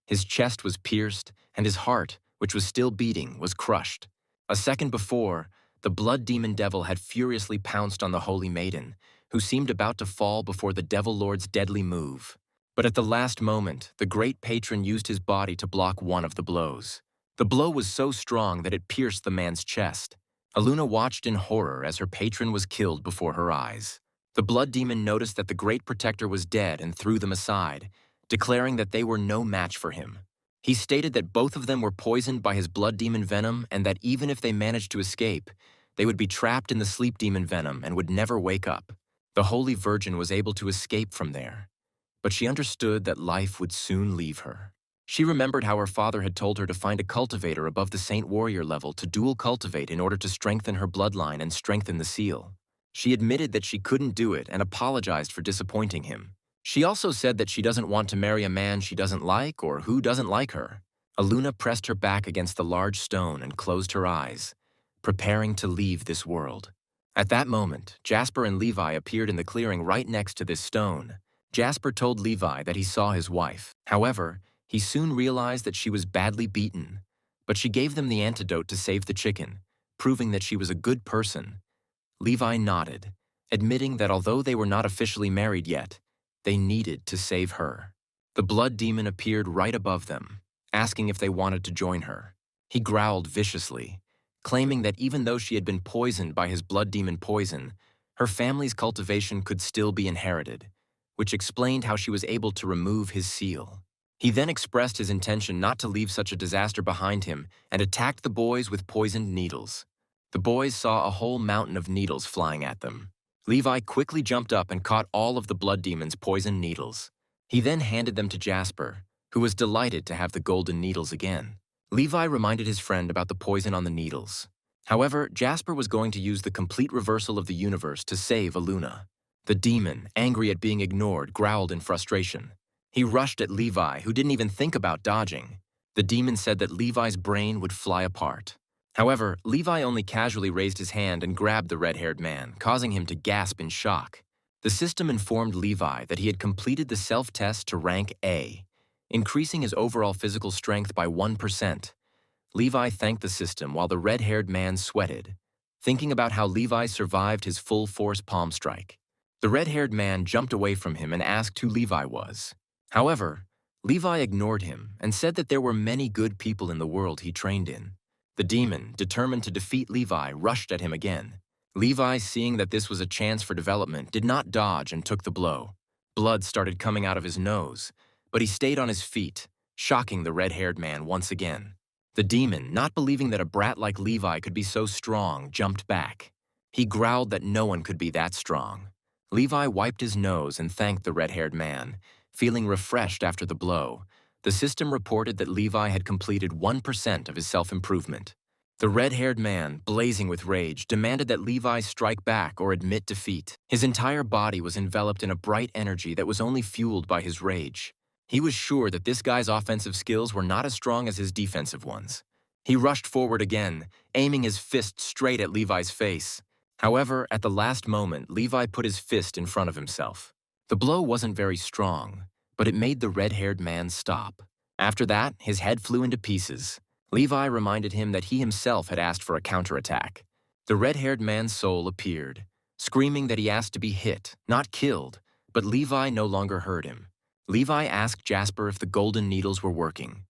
His chest was pierced, and his heart, which was still beating, was crushed. A second before, the blood demon devil had furiously pounced on the holy maiden, who seemed about to fall before the devil lord's deadly move. But at the last moment, the great patron used his body to block one of the blows. The blow was so strong that it pierced the man's chest. Aluna watched in horror as her patron was killed before her eyes. The blood demon noticed that the great protector was dead and threw them aside, declaring that they were no match for him. He stated that both of them were poisoned by his blood demon venom and that even if they managed to escape, they would be trapped in the sleep demon venom and would never wake up. The Holy Virgin was able to escape from there, but she understood that life would soon leave her. She remembered how her father had told her to find a cultivator above the Saint Warrior level to dual cultivate in order to strengthen her bloodline and strengthen the seal. She admitted that she couldn't do it and apologized for disappointing him. She also said that she doesn't want to marry a man she doesn't like or who doesn't like her. Aluna pressed her back against the large stone and closed her eyes, preparing to leave this world. At that moment, Jasper and Levi appeared in the clearing right next to this stone. Jasper told Levi that he saw his wife. However, he soon realized that she was badly beaten. but she gave them the antidote to save the chicken, proving that she was a good person. Levi nodded, admitting that although they were not officially married yet, they needed to save her. The blood demon appeared right above them, asking if they wanted to join her. He growled viciously, claiming that even though she had been poisoned by his blood demon poison, her family's cultivation could still be inherited, which explained how she was able to remove his seal. He then expressed his intention not to leave such a disaster behind him and attacked the boys with poisoned needles. The boys saw a whole mountain of needles flying at them. Levi quickly jumped up and caught all of the blood demon's poisoned needles. He then handed them to Jasper, who was delighted to have the golden needles again. Levi reminded his friend about the poison on the needles. However, Jasper was going to use the complete reversal of the universe to save Aluna. The demon, angry at being ignored, growled in frustration. He rushed at Levi, who didn't even think about dodging. The demon said that Levi's brain would fly apart. However, Levi only casually raised his hand and grabbed the red-haired man, causing him to gasp in shock. The system informed Levi that he had completed the self-test to rank A, increasing his overall physical strength by 1%. Levi thanked the system while the red-haired man sweated, thinking about how Levi survived his full-force palm strike. The red-haired man jumped away from him and asked who Levi was. However, Levi ignored him and said that there were many good people in the world he trained in. The demon, determined to defeat Levi, rushed at him again. Levi, seeing that this was a chance for development, did not dodge and took the blow. Blood started coming out of his nose, but he stayed on his feet, shocking the red-haired man once again. The demon, not believing that a brat like Levi could be so strong, jumped back. He growled that no one could be that strong. Levi wiped his nose and thanked the red-haired man, feeling refreshed after the blow. The system reported that Levi had completed 1% of his self-improvement. The red-haired man, blazing with rage, demanded that Levi strike back or admit defeat. His entire body was enveloped in a bright energy that was only fueled by his rage. He was sure that this guy's offensive skills were not as strong as his defensive ones. He rushed forward again, aiming his fist straight at Levi's face. However, at the last moment, Levi put his fist in front of himself. The blow wasn't very strong, but it made the red-haired man stop. After that, his head flew into pieces. Levi reminded him that he himself had asked for a counterattack. The red-haired man's soul appeared, screaming that he asked to be hit, not killed, but Levi no longer heard him. Levi asked Jasper if the golden needles were working.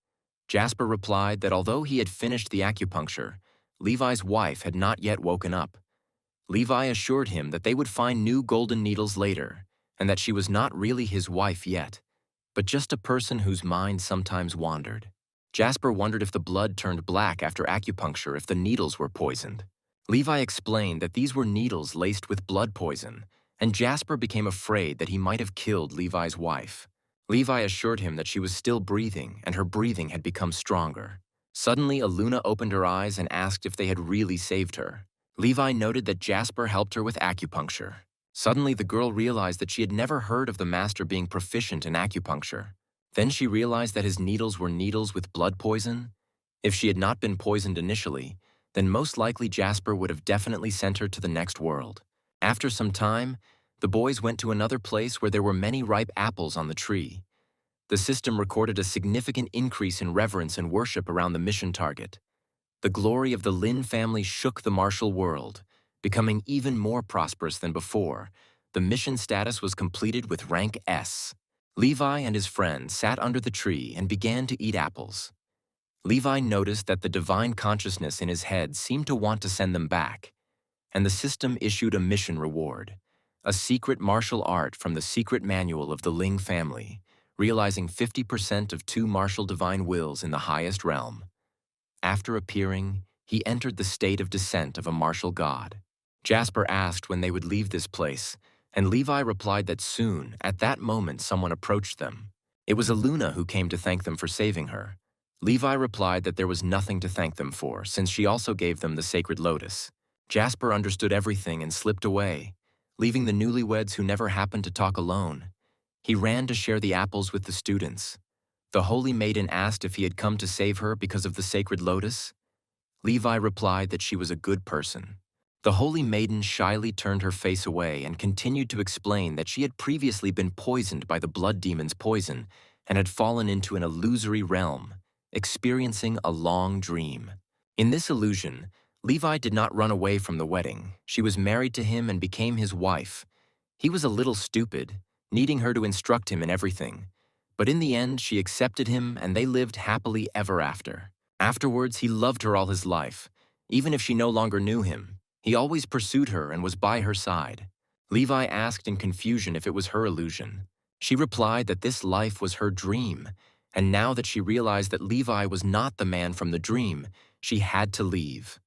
Jasper replied that although he had finished the acupuncture, Levi's wife had not yet woken up. Levi assured him that they would find new golden needles later, and that she was not really his wife yet, but just a person whose mind sometimes wandered. Jasper wondered if the blood turned black after acupuncture if the needles were poisoned. Levi explained that these were needles laced with blood poison, and Jasper became afraid that he might have killed Levi's wife. Levi assured him that she was still breathing and her breathing had become stronger. Suddenly, Aluna opened her eyes and asked if they had really saved her. Levi noted that Jasper helped her with acupuncture. Suddenly, the girl realized that she had never heard of the master being proficient in acupuncture. Then she realized that his needles were needles with blood poison. If she had not been poisoned initially, then most likely Jasper would have definitely sent her to the next world. After some time, the boys went to another place where there were many ripe apples on the tree. The system recorded a significant increase in reverence and worship around the mission target. The glory of the Lin family shook the martial world, becoming even more prosperous than before. The mission status was completed with rank S. Levi and his friend sat under the tree and began to eat apples. Levi noticed that the divine consciousness in his head seemed to want to send them back, and the system issued a mission reward, a secret martial art from the secret manual of the Ling family, realizing 50% of 2 martial divine wills in the highest realm. After appearing, he entered the state of descent of a martial god. Jasper asked when they would leave this place, and Levi replied that soon, at that moment, someone approached them. It was Aluna who came to thank them for saving her. Levi replied that there was nothing to thank them for, since she also gave them the sacred lotus. Jasper understood everything and slipped away, leaving the newlyweds who never happened to talk alone. He ran to share the apples with the students. The holy maiden asked if he had come to save her because of the sacred lotus. Levi replied that she was a good person. The holy maiden shyly turned her face away and continued to explain that she had previously been poisoned by the blood demon's poison and had fallen into an illusory realm, experiencing a long dream. In this illusion, Levi did not run away from the wedding. She was married to him and became his wife. He was a little stupid, needing her to instruct him in everything. But in the end, she accepted him and they lived happily ever after. Afterwards, he loved her all his life. Even if she no longer knew him, he always pursued her and was by her side. Levi asked in confusion if it was her illusion. She replied that this life was her dream, and now that she realized that Levi was not the man from the dream, she had to leave.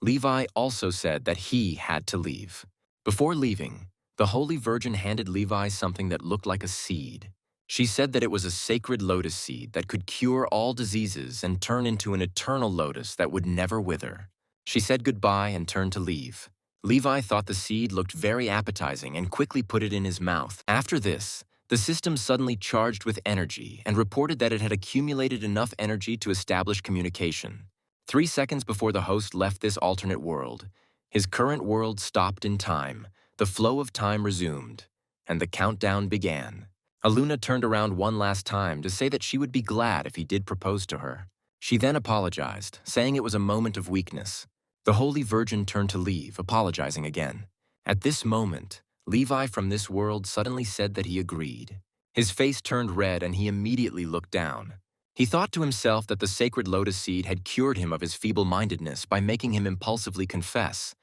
Levi also said that he had to leave. Before leaving, the Holy Virgin handed Levi something that looked like a seed. She said that it was a sacred lotus seed that could cure all diseases and turn into an eternal lotus that would never wither. She said goodbye and turned to leave. Levi thought the seed looked very appetizing and quickly put it in his mouth. After this, the system suddenly charged with energy and reported that it had accumulated enough energy to establish communication. 3 seconds before the host left this alternate world, his current world stopped in time, the flow of time resumed, and the countdown began. Aluna turned around one last time to say that she would be glad if he did propose to her. She then apologized, saying it was a moment of weakness. The Holy Virgin turned to leave, apologizing again. At this moment, Levi from this world suddenly said that he agreed. His face turned red and he immediately looked down. He thought to himself that the sacred lotus seed had cured him of his feeble-mindedness by making him impulsively confess.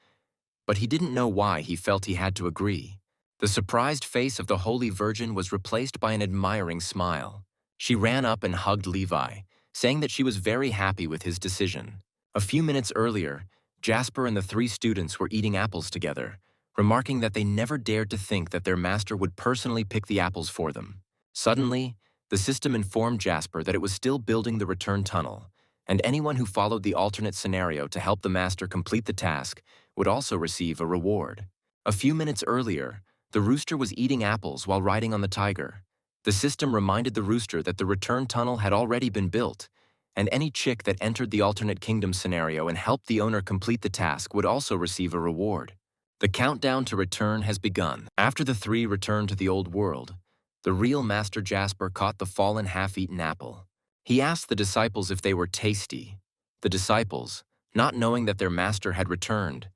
But he didn't know why he felt he had to agree. The surprised face of the Holy Virgin was replaced by an admiring smile. She ran up and hugged Levi, saying that she was very happy with his decision. A few minutes earlier, Jasper and the 3 students were eating apples together, remarking that they never dared to think that their master would personally pick the apples for them. Suddenly, the system informed Jasper that it was still building the return tunnel, and anyone who followed the alternate scenario to help the master complete the task would also receive a reward. A few minutes earlier, the rooster was eating apples while riding on the tiger. The system reminded the rooster that the return tunnel had already been built, and any chick that entered the alternate kingdom scenario and helped the owner complete the task would also receive a reward. The countdown to return has begun. After the 3 returned to the old world, the real Master Jasper caught the fallen half-eaten apple. He asked the disciples if they were tasty. The disciples, not knowing that their master had returned,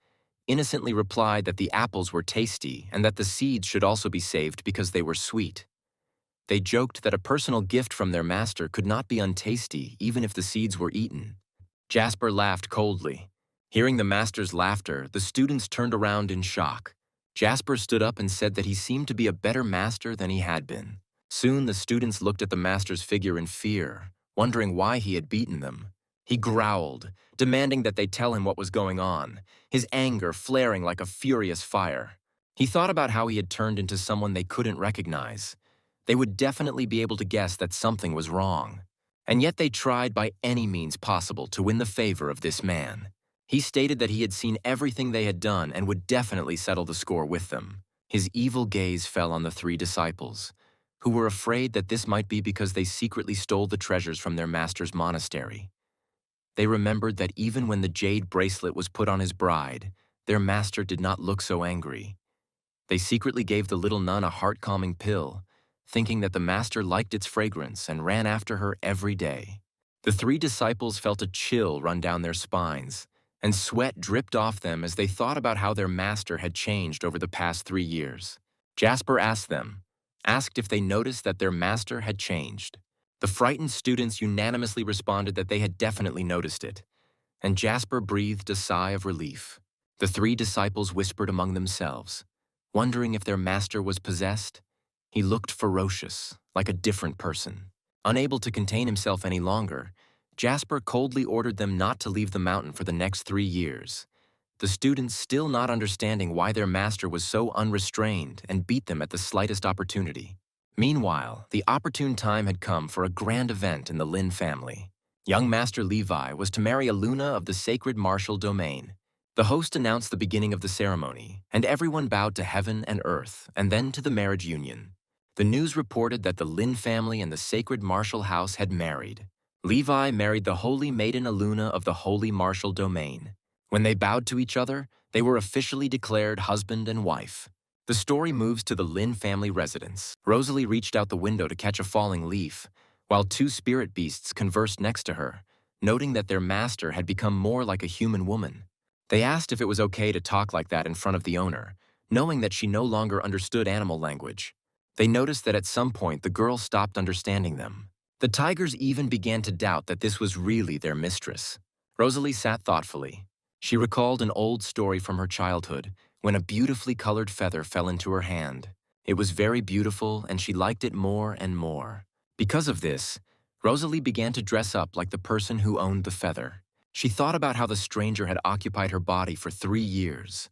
innocently replied that the apples were tasty and that the seeds should also be saved because they were sweet. They joked that a personal gift from their master could not be untasty even if the seeds were eaten. Jasper laughed coldly. Hearing the master's laughter, the students turned around in shock. Jasper stood up and said that he seemed to be a better master than he had been. Soon the students looked at the master's figure in fear, wondering why he had beaten them. He growled, demanding that they tell him what was going on, his anger flaring like a furious fire. He thought about how he had turned into someone they couldn't recognize. They would definitely be able to guess that something was wrong. And yet they tried by any means possible to win the favor of this man. He stated that he had seen everything they had done and would definitely settle the score with them. His evil gaze fell on the 3 disciples, who were afraid that this might be because they secretly stole the treasures from their master's monastery. They remembered that even when the jade bracelet was put on his bride, their master did not look so angry. They secretly gave the little nun a heart-calming pill, thinking that the master liked its fragrance and ran after her every day. The 3 disciples felt a chill run down their spines, and sweat dripped off them as they thought about how their master had changed over the past 3 years. Jasper asked if they noticed that their master had changed. The frightened students unanimously responded that they had definitely noticed it, and Jasper breathed a sigh of relief. The 3 disciples whispered among themselves, wondering if their master was possessed. He looked ferocious, like a different person. Unable to contain himself any longer, Jasper coldly ordered them not to leave the mountain for the next 3 years. The students, still not understanding why their master was so unrestrained, and beat them at the slightest opportunity. Meanwhile, the opportune time had come for a grand event in the Lin family. Young Master Levi was to marry Aluna of the sacred martial domain. The host announced the beginning of the ceremony, and everyone bowed to heaven and earth, and then to the marriage union. The news reported that the Lin family and the sacred martial house had married. Levi married the holy maiden Aluna of the holy martial domain. When they bowed to each other, they were officially declared husband and wife. The story moves to the Lin family residence. Rosalie reached out the window to catch a falling leaf, while two spirit beasts conversed next to her, noting that their master had become more like a human woman. They asked if it was okay to talk like that in front of the owner, knowing that she no longer understood animal language. They noticed that at some point the girl stopped understanding them. The tigers even began to doubt that this was really their mistress. Rosalie sat thoughtfully. She recalled an old story from her childhood when a beautifully colored feather fell into her hand. It was very beautiful and she liked it more and more. Because of this, Rosalie began to dress up like the person who owned the feather. She thought about how the stranger had occupied her body for 3 years,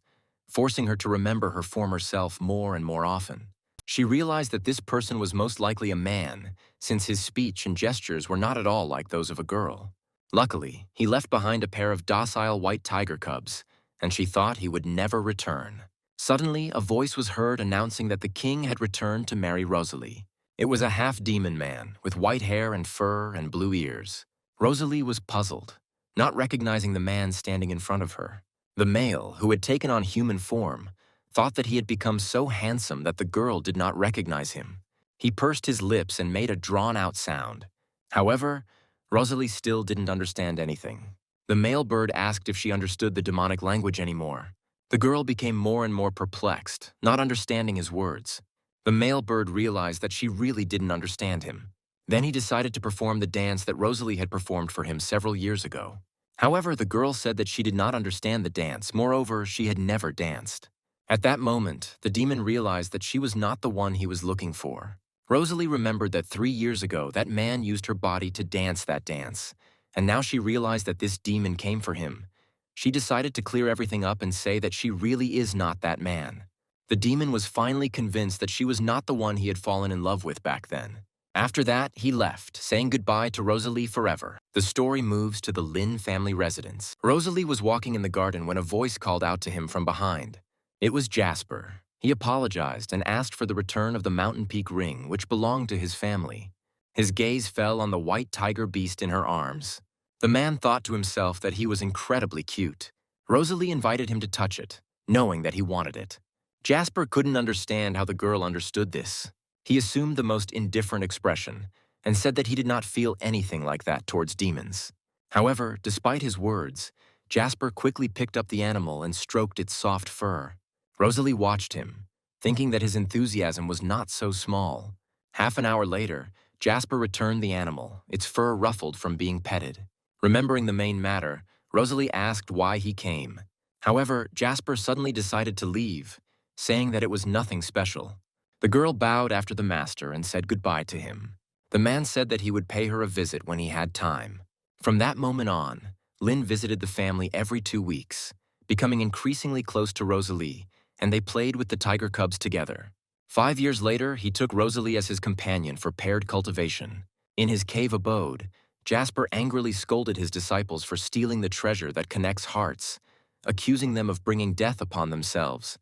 forcing her to remember her former self more and more often. She realized that this person was most likely a man, since his speech and gestures were not at all like those of a girl. Luckily, he left behind a pair of docile white tiger cubs, and she thought he would never return. Suddenly, a voice was heard announcing that the king had returned to marry Rosalie. It was a half-demon man, with white hair and fur and blue ears. Rosalie was puzzled, not recognizing the man standing in front of her. The male, who had taken on human form, thought that he had become so handsome that the girl did not recognize him. He pursed his lips and made a drawn-out sound. However, Rosalie still didn't understand anything. The male bird asked if she understood the demonic language anymore. The girl became more and more perplexed, not understanding his words. The male bird realized that she really didn't understand him. Then he decided to perform the dance that Rosalie had performed for him several years ago. However, the girl said that she did not understand the dance. Moreover, she had never danced. At that moment, the demon realized that she was not the one he was looking for. Rosalie remembered that 3 years ago, that man used her body to dance that dance, and now she realized that this demon came for him. She decided to clear everything up and say that she really is not that man. The demon was finally convinced that she was not the one he had fallen in love with back then. After that, he left, saying goodbye to Rosalie forever. The story moves to the Lin family residence. Rosalie was walking in the garden when a voice called out to him from behind. It was Jasper. He apologized and asked for the return of the mountain peak ring, which belonged to his family. His gaze fell on the white tiger beast in her arms. The man thought to himself that he was incredibly cute. Rosalie invited him to touch it, knowing that he wanted it. Jasper couldn't understand how the girl understood this. He assumed the most indifferent expression and said that he did not feel anything like that towards demons. However, despite his words, Jasper quickly picked up the animal and stroked its soft fur. Rosalie watched him, thinking that his enthusiasm was not so small. Half an hour later, Jasper returned the animal, its fur ruffled from being petted. Remembering the main matter, Rosalie asked why he came. However, Jasper suddenly decided to leave, saying that it was nothing special. The girl bowed after the master and said goodbye to him. The man said that he would pay her a visit when he had time. From that moment on, Lin visited the family every 2 weeks, becoming increasingly close to Rosalie, and they played with the tiger cubs together. 5 years later, he took Rosalie as his companion for paired cultivation. In his cave abode, Jasper angrily scolded his disciples for stealing the treasure that connects hearts, accusing them of bringing death upon themselves.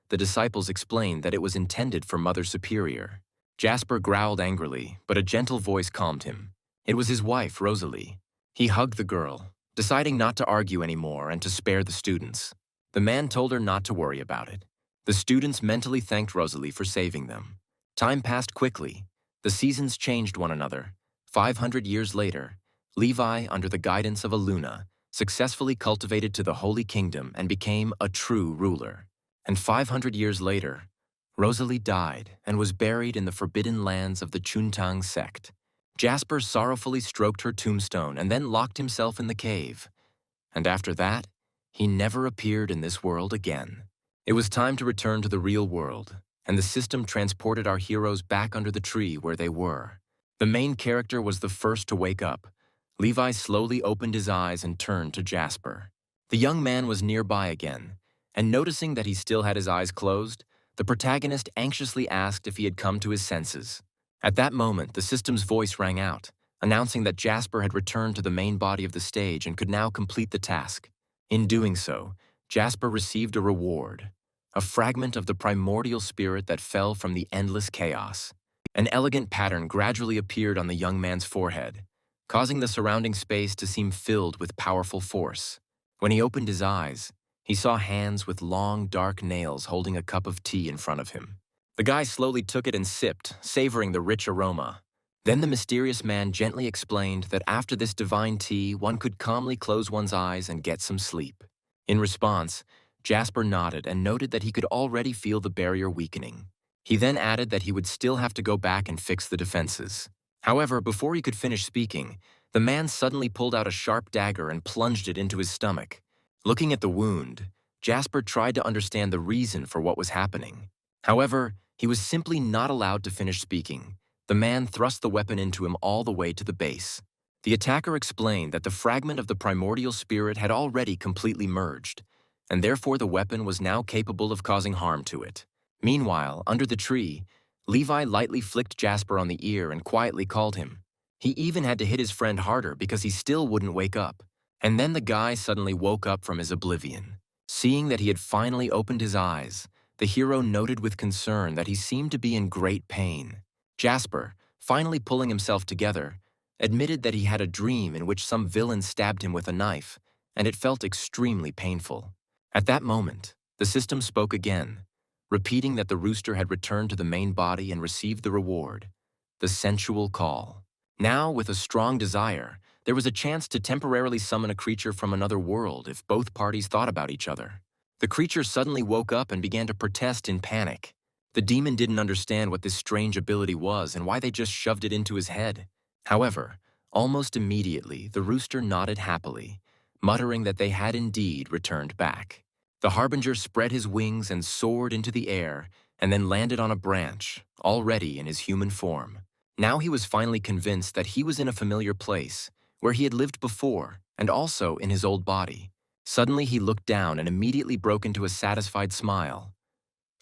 The disciples explained that it was intended for Mother Superior. Jasper growled angrily, but a gentle voice calmed him. It was his wife, Rosalie. He hugged the girl, deciding not to argue anymore and to spare the students. The man told her not to worry about it. The students mentally thanked Rosalie for saving them. Time passed quickly. The seasons changed one another. 500 years later, Levi, under the guidance of Aluna, successfully cultivated to the Holy Kingdom and became a true ruler. And 500 years later, Rosalie died and was buried in the forbidden lands of the Chuntang sect. Jasper sorrowfully stroked her tombstone and then locked himself in the cave. And after that, he never appeared in this world again. It was time to return to the real world, and the system transported our heroes back under the tree where they were. The main character was the first to wake up. Levi slowly opened his eyes and turned to Jasper. The young man was nearby again, and noticing that he still had his eyes closed, the protagonist anxiously asked if he had come to his senses. At that moment, the system's voice rang out, announcing that Jasper had returned to the main body of the stage and could now complete the task. In doing so, Jasper received a reward, a fragment of the primordial spirit that fell from the endless chaos. An elegant pattern gradually appeared on the young man's forehead, causing the surrounding space to seem filled with powerful force. When he opened his eyes, he saw hands with long, dark nails holding a cup of tea in front of him. The guy slowly took it and sipped, savoring the rich aroma. Then the mysterious man gently explained that after this divine tea, one could calmly close one's eyes and get some sleep. In response, Jasper nodded and noted that he could already feel the barrier weakening. He then added that he would still have to go back and fix the defenses. However, before he could finish speaking, the man suddenly pulled out a sharp dagger and plunged it into his stomach. Looking at the wound, Jasper tried to understand the reason for what was happening. However, he was simply not allowed to finish speaking. The man thrust the weapon into him all the way to the base. The attacker explained that the fragment of the primordial spirit had already completely merged, and therefore the weapon was now capable of causing harm to it. Meanwhile, under the tree, Levi lightly flicked Jasper on the ear and quietly called him. He even had to hit his friend harder because he still wouldn't wake up. And then the guy suddenly woke up from his oblivion. Seeing that he had finally opened his eyes, the hero noted with concern that he seemed to be in great pain. Jasper, finally pulling himself together, admitted that he had a dream in which some villain stabbed him with a knife, and it felt extremely painful. At that moment, the system spoke again, repeating that the rooster had returned to the main body and received the reward, the sensual call. Now, with a strong desire, there was a chance to temporarily summon a creature from another world if both parties thought about each other. The creature suddenly woke up and began to protest in panic. The demon didn't understand what this strange ability was and why they just shoved it into his head. However, almost immediately, the rooster nodded happily, muttering that they had indeed returned back. The harbinger spread his wings and soared into the air, and then landed on a branch, already in his human form. Now he was finally convinced that he was in a familiar place, where he had lived before, and also in his old body. Suddenly he looked down and immediately broke into a satisfied smile.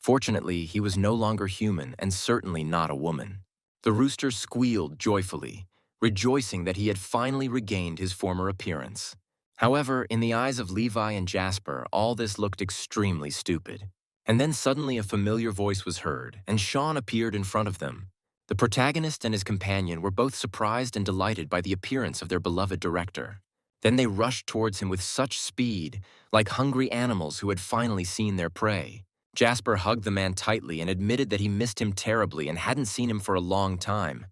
Fortunately, he was no longer human and certainly not a woman. The rooster squealed joyfully, rejoicing that he had finally regained his former appearance. However, in the eyes of Levi and Jasper, all this looked extremely stupid. And then suddenly a familiar voice was heard, and Sean appeared in front of them. The protagonist and his companion were both surprised and delighted by the appearance of their beloved director. Then they rushed towards him with such speed, like hungry animals who had finally seen their prey. Jasper hugged the man tightly and admitted that he missed him terribly and hadn't seen him for a long time.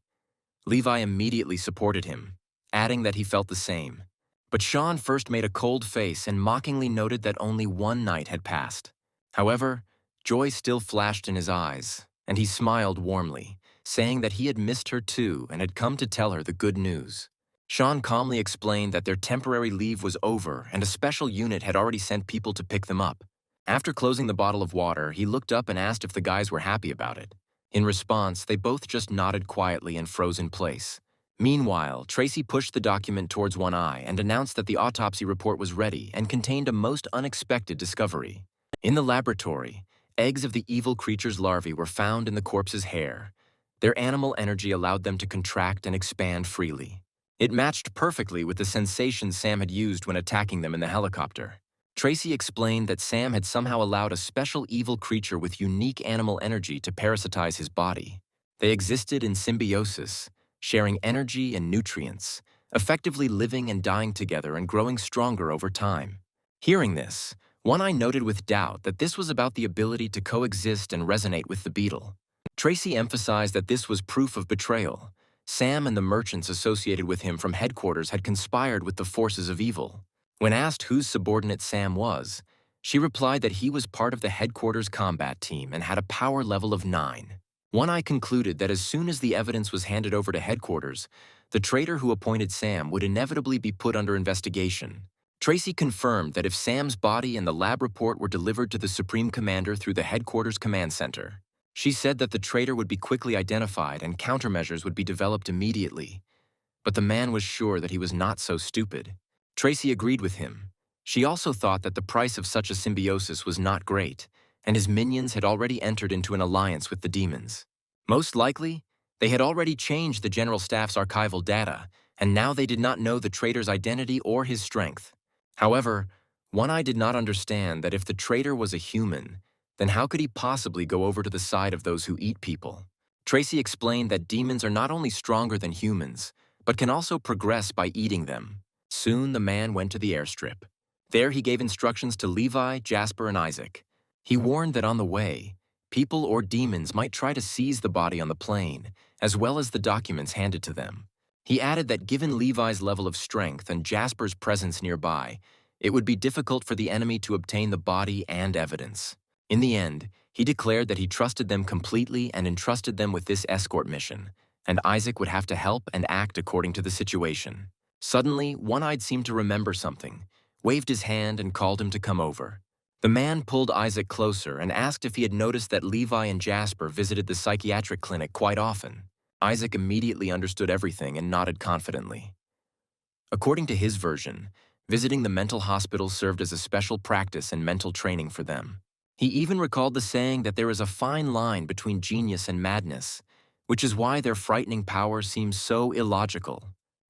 Levi immediately supported him, adding that he felt the same. But Sean first made a cold face and mockingly noted that only one night had passed. However, joy still flashed in his eyes, and he smiled warmly, saying that he had missed her too and had come to tell her the good news. Sean calmly explained that their temporary leave was over and a special unit had already sent people to pick them up. After closing the bottle of water, he looked up and asked if the guys were happy about it. In response, they both just nodded quietly and froze in place. Meanwhile, Tracy pushed the document towards one eye and announced that the autopsy report was ready and contained a most unexpected discovery. In the laboratory, eggs of the evil creature's larvae were found in the corpse's hair. Their animal energy allowed them to contract and expand freely. It matched perfectly with the sensations Sam had used when attacking them in the helicopter. Tracy explained that Sam had somehow allowed a special evil creature with unique animal energy to parasitize his body. They existed in symbiosis, sharing energy and nutrients, effectively living and dying together and growing stronger over time. Hearing this, One Eye noted with doubt that this was about the ability to coexist and resonate with the beetle. Tracy emphasized that this was proof of betrayal. Sam and the merchants associated with him from headquarters had conspired with the forces of evil. When asked whose subordinate Sam was, she replied that he was part of the headquarters combat team and had a power level of 9. One Eye concluded that as soon as the evidence was handed over to headquarters, the traitor who appointed Sam would inevitably be put under investigation. Tracy confirmed that if Sam's body and the lab report were delivered to the Supreme Commander through the headquarters command center, she said that the traitor would be quickly identified and countermeasures would be developed immediately. But the man was sure that he was not so stupid. Tracy agreed with him. She also thought that the price of such a symbiosis was not great, and his minions had already entered into an alliance with the demons. Most likely, they had already changed the General Staff's archival data, and now they did not know the traitor's identity or his strength. However, One Eye did not understand that if the traitor was a human, then how could he possibly go over to the side of those who eat people? Tracy explained that demons are not only stronger than humans, but can also progress by eating them. Soon the man went to the airstrip. There he gave instructions to Levi, Jasper, and Isaac. He warned that on the way, people or demons might try to seize the body on the plane, as well as the documents handed to them. He added that given Levi's level of strength and Jasper's presence nearby, it would be difficult for the enemy to obtain the body and evidence. In the end, he declared that he trusted them completely and entrusted them with this escort mission, and Isaac would have to help and act according to the situation. Suddenly, One-Eyed seemed to remember something, waved his hand and called him to come over. The man pulled Isaac closer and asked if he had noticed that Levi and Jasper visited the psychiatric clinic quite often. Isaac immediately understood everything and nodded confidently. According to his version, visiting the mental hospital served as a special practice and mental training for them. He even recalled the saying that there is a fine line between genius and madness, which is why their frightening power seems so illogical.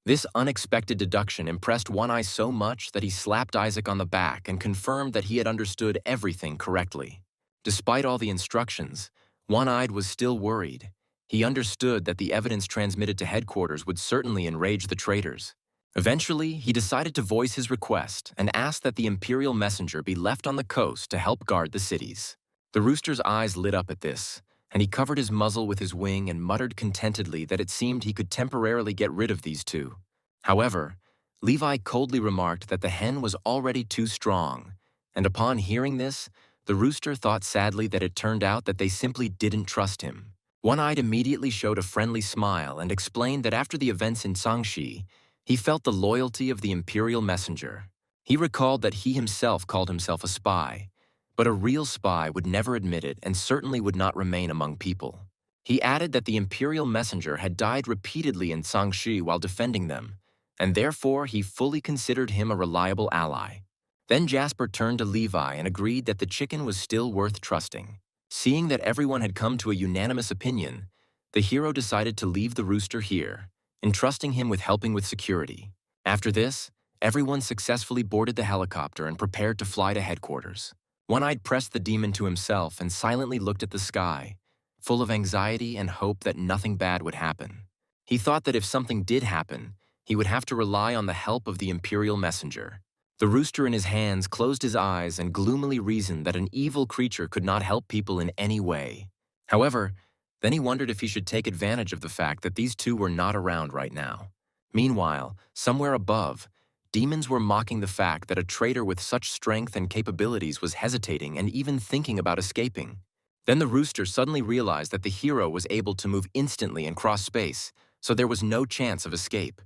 This unexpected deduction impressed One-Eye so much that he slapped Isaac on the back and confirmed that he had understood everything correctly. Despite all the instructions, One-Eyed was still worried. He understood that the evidence transmitted to headquarters would certainly enrage the traitors. Eventually, he decided to voice his request and asked that the Imperial messenger be left on the coast to help guard the cities. The rooster's eyes lit up at this, and he covered his muzzle with his wing and muttered contentedly that it seemed he could temporarily get rid of these two. However, Levi coldly remarked that the hen was already too strong, and upon hearing this, the rooster thought sadly that it turned out that they simply didn't trust him. One-Eyed immediately showed a friendly smile and explained that after the events in Sangxi, he felt the loyalty of the Imperial messenger. He recalled that he himself called himself a spy, but a real spy would never admit it and certainly would not remain among people. He added that the Imperial messenger had died repeatedly in Sangxi while defending them, and therefore he fully considered him a reliable ally. Then Jasper turned to Levi and agreed that the chicken was still worth trusting. Seeing that everyone had come to a unanimous opinion, the hero decided to leave the rooster here, entrusting him with helping with security. After this, everyone successfully boarded the helicopter and prepared to fly to headquarters. One-Eyed pressed the demon to himself and silently looked at the sky, full of anxiety and hope that nothing bad would happen. He thought that if something did happen, he would have to rely on the help of the Imperial messenger. The rooster in his hands closed his eyes and gloomily reasoned that an evil creature could not help people in any way. However, then he wondered if he should take advantage of the fact that these two were not around right now. Meanwhile, somewhere above, demons were mocking the fact that a traitor with such strength and capabilities was hesitating and even thinking about escaping. Then the rooster suddenly realized that the hero was able to move instantly and cross space, so there was no chance of escape.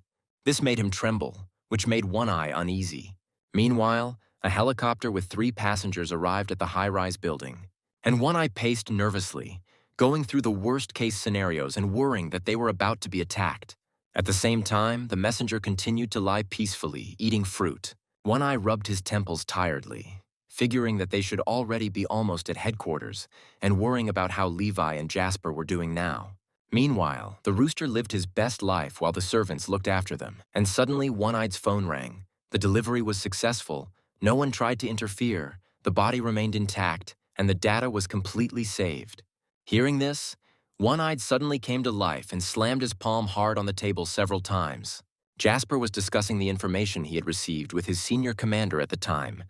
This made him tremble, which made One-Eye uneasy. Meanwhile, a helicopter with 3 passengers arrived at the high-rise building, and One-Eye paced nervously, going through the worst-case scenarios and worrying that they were about to be attacked. At the same time, the messenger continued to lie peacefully, eating fruit. One-Eye rubbed his temples tiredly, figuring that they should already be almost at headquarters and worrying about how Levi and Jasper were doing now. Meanwhile, the rooster lived his best life while the servants looked after them, and suddenly One-Eye's phone rang. The delivery was successful, no one tried to interfere, the body remained intact, and the data was completely saved. Hearing this, One-Eyed suddenly came to life and slammed his palm hard on the table several times. Jasper was discussing the information he had received with his senior commander at the time,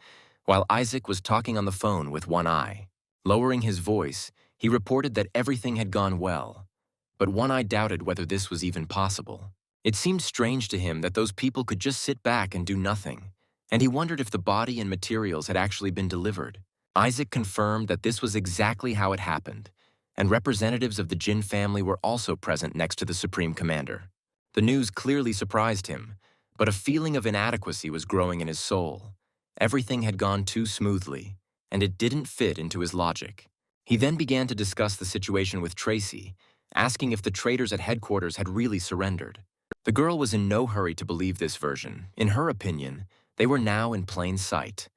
while Isaac was talking on the phone with One-Eye. Lowering his voice, he reported that everything had gone well, but One-Eye doubted whether this was even possible. It seemed strange to him that those people could just sit back and do nothing, and he wondered if the body and materials had actually been delivered. Isaac confirmed that this was exactly how it happened, and representatives of the Jin family were also present next to the Supreme Commander. The news clearly surprised him, but a feeling of inadequacy was growing in his soul. Everything had gone too smoothly, and it didn't fit into his logic. He then began to discuss the situation with Tracy, asking if the traitors at headquarters had really surrendered. The girl was in no hurry to believe this version. In her opinion, they were now in plain sight,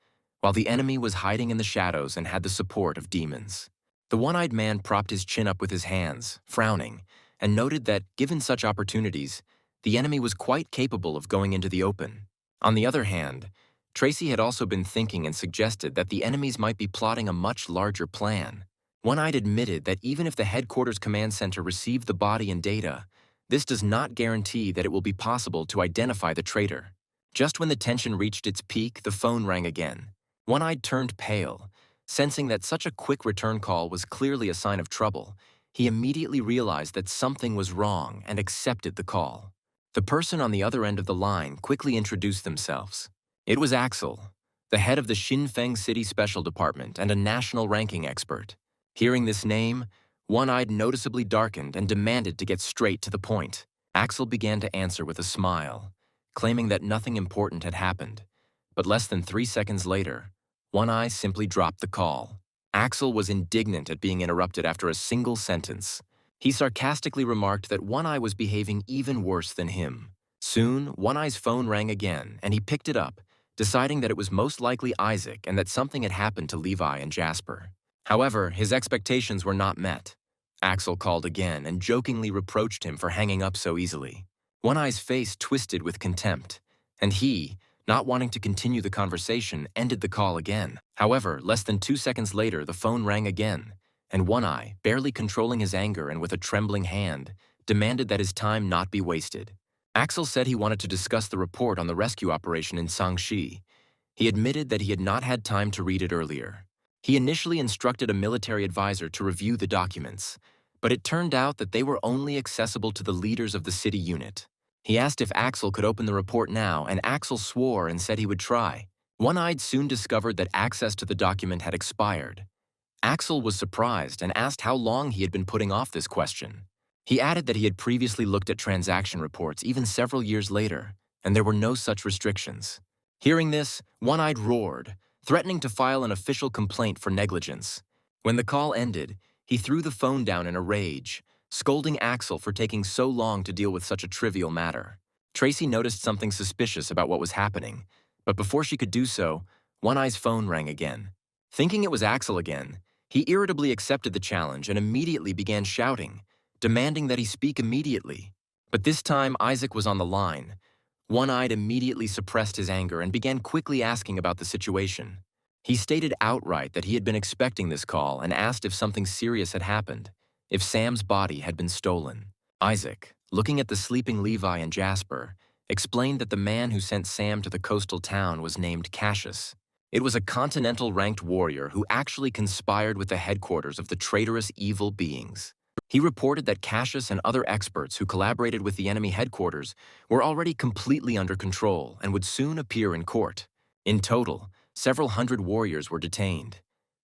while the enemy was hiding in the shadows and had the support of demons. The one-eyed man propped his chin up with his hands, frowning, and noted that, given such opportunities, the enemy was quite capable of going into the open. On the other hand, Tracy had also been thinking and suggested that the enemies might be plotting a much larger plan. One-Eyed admitted that even if the headquarters command center received the body and data, this does not guarantee that it will be possible to identify the traitor. Just when the tension reached its peak, the phone rang again. One-Eyed turned pale, Sensing that such a quick return call was clearly a sign of trouble, he immediately realized that something was wrong and accepted the call. The person on the other end of the line quickly introduced themselves. It was Axel, the head of the Xinfeng City Special Department and a national ranking expert. Hearing this name, One-Eyed noticeably darkened and demanded to get straight to the point. Axel began to answer with a smile, claiming that nothing important had happened. But less than 3 seconds later, One-Eye simply dropped the call. Axel was indignant at being interrupted after a single sentence. He sarcastically remarked that One-Eye was behaving even worse than him. Soon, One-Eye's phone rang again, and he picked it up, deciding that it was most likely Isaac and that something had happened to Levi and Jasper. However, his expectations were not met. Axel called again and jokingly reproached him for hanging up so easily. One-Eye's face twisted with contempt, and he, not wanting to continue the conversation, ended the call again. However, less than 2 seconds later, the phone rang again, and One-Eye, barely controlling his anger and with a trembling hand, demanded that his time not be wasted. Axel said he wanted to discuss the report on the rescue operation in Sangxi. He admitted that he had not had time to read it earlier. He initially instructed a military advisor to review the documents, but it turned out that they were only accessible to the leaders of the city unit. He asked if Axel could open the report now, and Axel swore and said he would try. One-Eyed soon discovered that access to the document had expired. Axel was surprised and asked how long he had been putting off this question. He added that he had previously looked at transaction reports even several years later, and there were no such restrictions. Hearing this, One-Eyed roared, threatening to file an official complaint for negligence. When the call ended, he threw the phone down in a rage, scolding Axel for taking so long to deal with such a trivial matter. Tracy noticed something suspicious about what was happening, but before she could do so, One-Eye's phone rang again. Thinking it was Axel again, he irritably accepted the challenge and immediately began shouting, demanding that he speak immediately. But this time, Isaac was on the line. One-Eyed immediately suppressed his anger and began quickly asking about the situation. He stated outright that he had been expecting this call and asked if something serious had happened, if Sam's body had been stolen. Isaac, looking at the sleeping Levi and Jasper, explained that the man who sent Sam to the coastal town was named Cassius. It was a continental-ranked warrior who actually conspired with the headquarters of the traitorous evil beings. He reported that Cassius and other experts who collaborated with the enemy headquarters were already completely under control and would soon appear in court. In total, several hundred warriors were detained.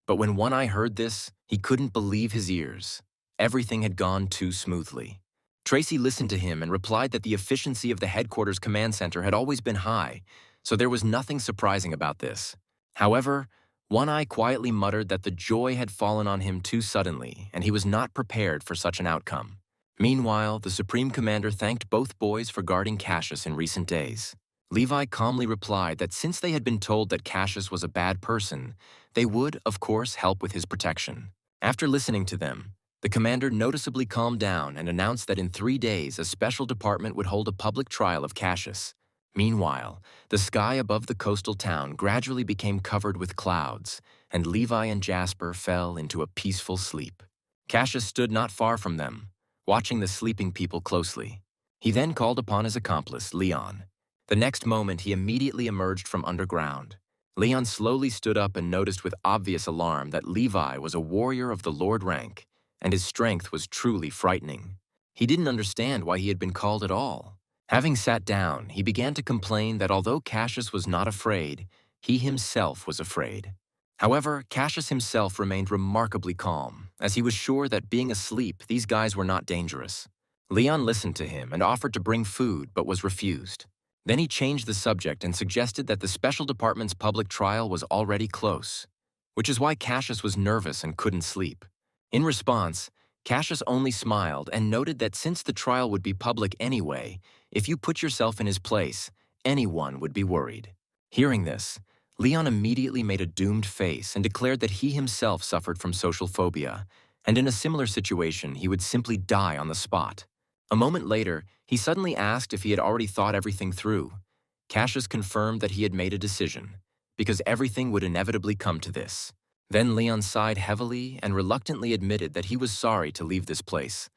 But when One-Eye heard this, he couldn't believe his ears. Everything had gone too smoothly. Tracy listened to him and replied that the efficiency of the headquarters command center had always been high, so there was nothing surprising about this. However, One-Eye quietly muttered that the joy had fallen on him too suddenly, and he was not prepared for such an outcome. Meanwhile, the Supreme Commander thanked both boys for guarding Cassius in recent days. Levi calmly replied that since they had been told that Cassius was a bad person, they would, of course, help with his protection. After listening to them, the commander noticeably calmed down and announced that in 3 days a special department would hold a public trial of Cassius. Meanwhile, the sky above the coastal town gradually became covered with clouds, and Levi and Jasper fell into a peaceful sleep. Cassius stood not far from them, watching the sleeping people closely. He then called upon his accomplice, Leon. The next moment, he immediately emerged from underground. Leon slowly stood up and noticed with obvious alarm that Levi was a warrior of the Lord rank, and his strength was truly frightening. He didn't understand why he had been called at all. Having sat down, he began to complain that although Cassius was not afraid, he himself was afraid. However, Cassius himself remained remarkably calm, as he was sure that being asleep, these guys were not dangerous. Leon listened to him and offered to bring food, but was refused. Then he changed the subject and suggested that the special department's public trial was already close, which is why Cassius was nervous and couldn't sleep. In response, Cassius only smiled and noted that since the trial would be public anyway, if you put yourself in his place, anyone would be worried. Hearing this, Leon immediately made a doomed face and declared that he himself suffered from social phobia, and in a similar situation, he would simply die on the spot. A moment later, he suddenly asked if he had already thought everything through. Cassius confirmed that he had made a decision, because everything would inevitably come to this. Then Leon sighed heavily and reluctantly admitted that he was sorry to leave this place,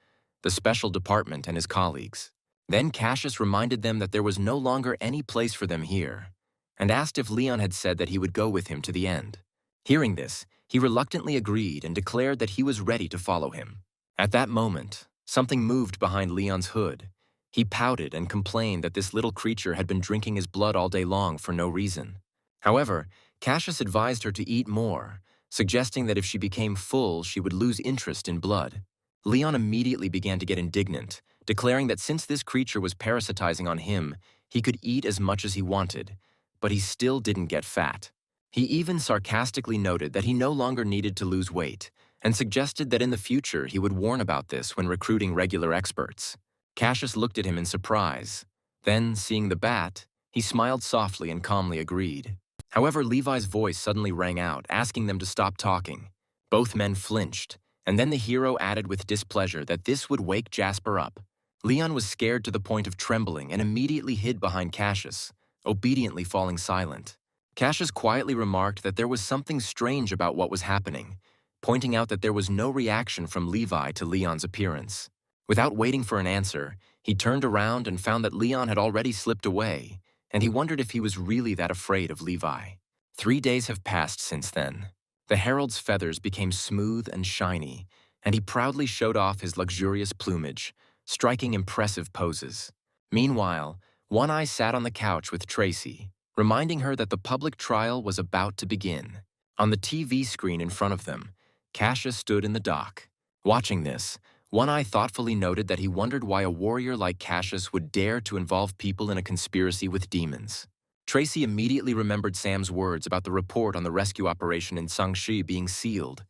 the special department and his colleagues. Then Cassius reminded them that there was no longer any place for them here, and asked if Leon had said that he would go with him to the end. Hearing this, he reluctantly agreed and declared that he was ready to follow him. At that moment, something moved behind Leon's hood. He pouted and complained that this little creature had been drinking his blood all day long for no reason. However, Cassius advised her to eat more, suggesting that if she became full, she would lose interest in blood. Leon immediately began to get indignant, declaring that since this creature was parasitizing on him, he could eat as much as he wanted, but he still didn't get fat. He even sarcastically noted that he no longer needed to lose weight, and suggested that in the future he would warn about this when recruiting regular experts. Cassius looked at him in surprise. Then, seeing the bat, he smiled softly and calmly agreed. However, Levi's voice suddenly rang out, asking them to stop talking. Both men flinched, and then the hero added with displeasure that this would wake Jasper up. Leon was scared to the point of trembling and immediately hid behind Cassius, obediently falling silent. Cassius quietly remarked that there was something strange about what was happening, pointing out that there was no reaction from Levi to Leon's appearance. Without waiting for an answer, he turned around and found that Leon had already slipped away, and he wondered if he was really that afraid of Levi. 3 days have passed since then. The herald's feathers became smooth and shiny, and he proudly showed off his luxurious plumage, striking impressive poses. Meanwhile, One Eye sat on the couch with Tracy, reminding her that the public trial was about to begin. On the TV screen in front of them, Cassius stood in the dock. Watching this, One Eye thoughtfully noted that he wondered why a warrior like Cassius would dare to involve people in a conspiracy with demons. Tracy immediately remembered Sam's words about the report on the rescue operation in Sangshi being sealed,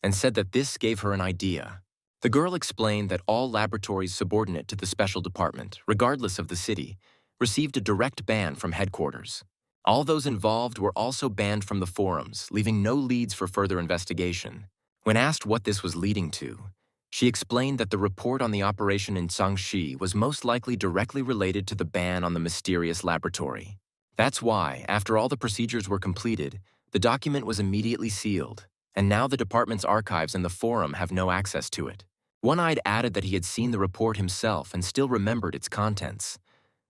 and said that this gave her an idea. The girl explained that all laboratories subordinate to the special department, regardless of the city, received a direct ban from headquarters. All those involved were also banned from the forums, leaving no leads for further investigation. When asked what this was leading to, she explained that the report on the operation in Sangshi was most likely directly related to the ban on the mysterious laboratory. That's why, after all the procedures were completed, the document was immediately sealed, and now the department's archives and the forum have no access to it. One-Eyed added that he had seen the report himself and still remembered its contents,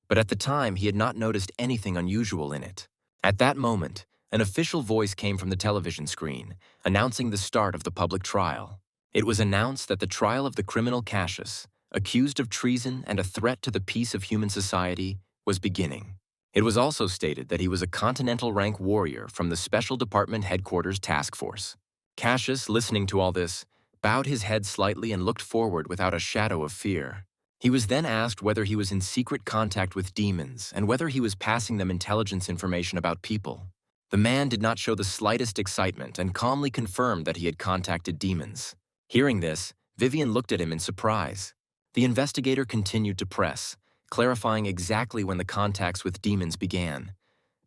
but at the time he had not noticed anything unusual in it. At that moment, an official voice came from the television screen, announcing the start of the public trial. It was announced that the trial of the criminal Cassius, accused of treason and a threat to the peace of human society, was beginning. It was also stated that he was a continental rank warrior from the Special Department Headquarters Task Force. Cassius, listening to all this, bowed his head slightly and looked forward without a shadow of fear. He was then asked whether he was in secret contact with demons and whether he was passing them intelligence information about people. The man did not show the slightest excitement and calmly confirmed that he had contacted demons. Hearing this, Vivian looked at him in surprise. The investigator continued to press, clarifying exactly when the contacts with demons began.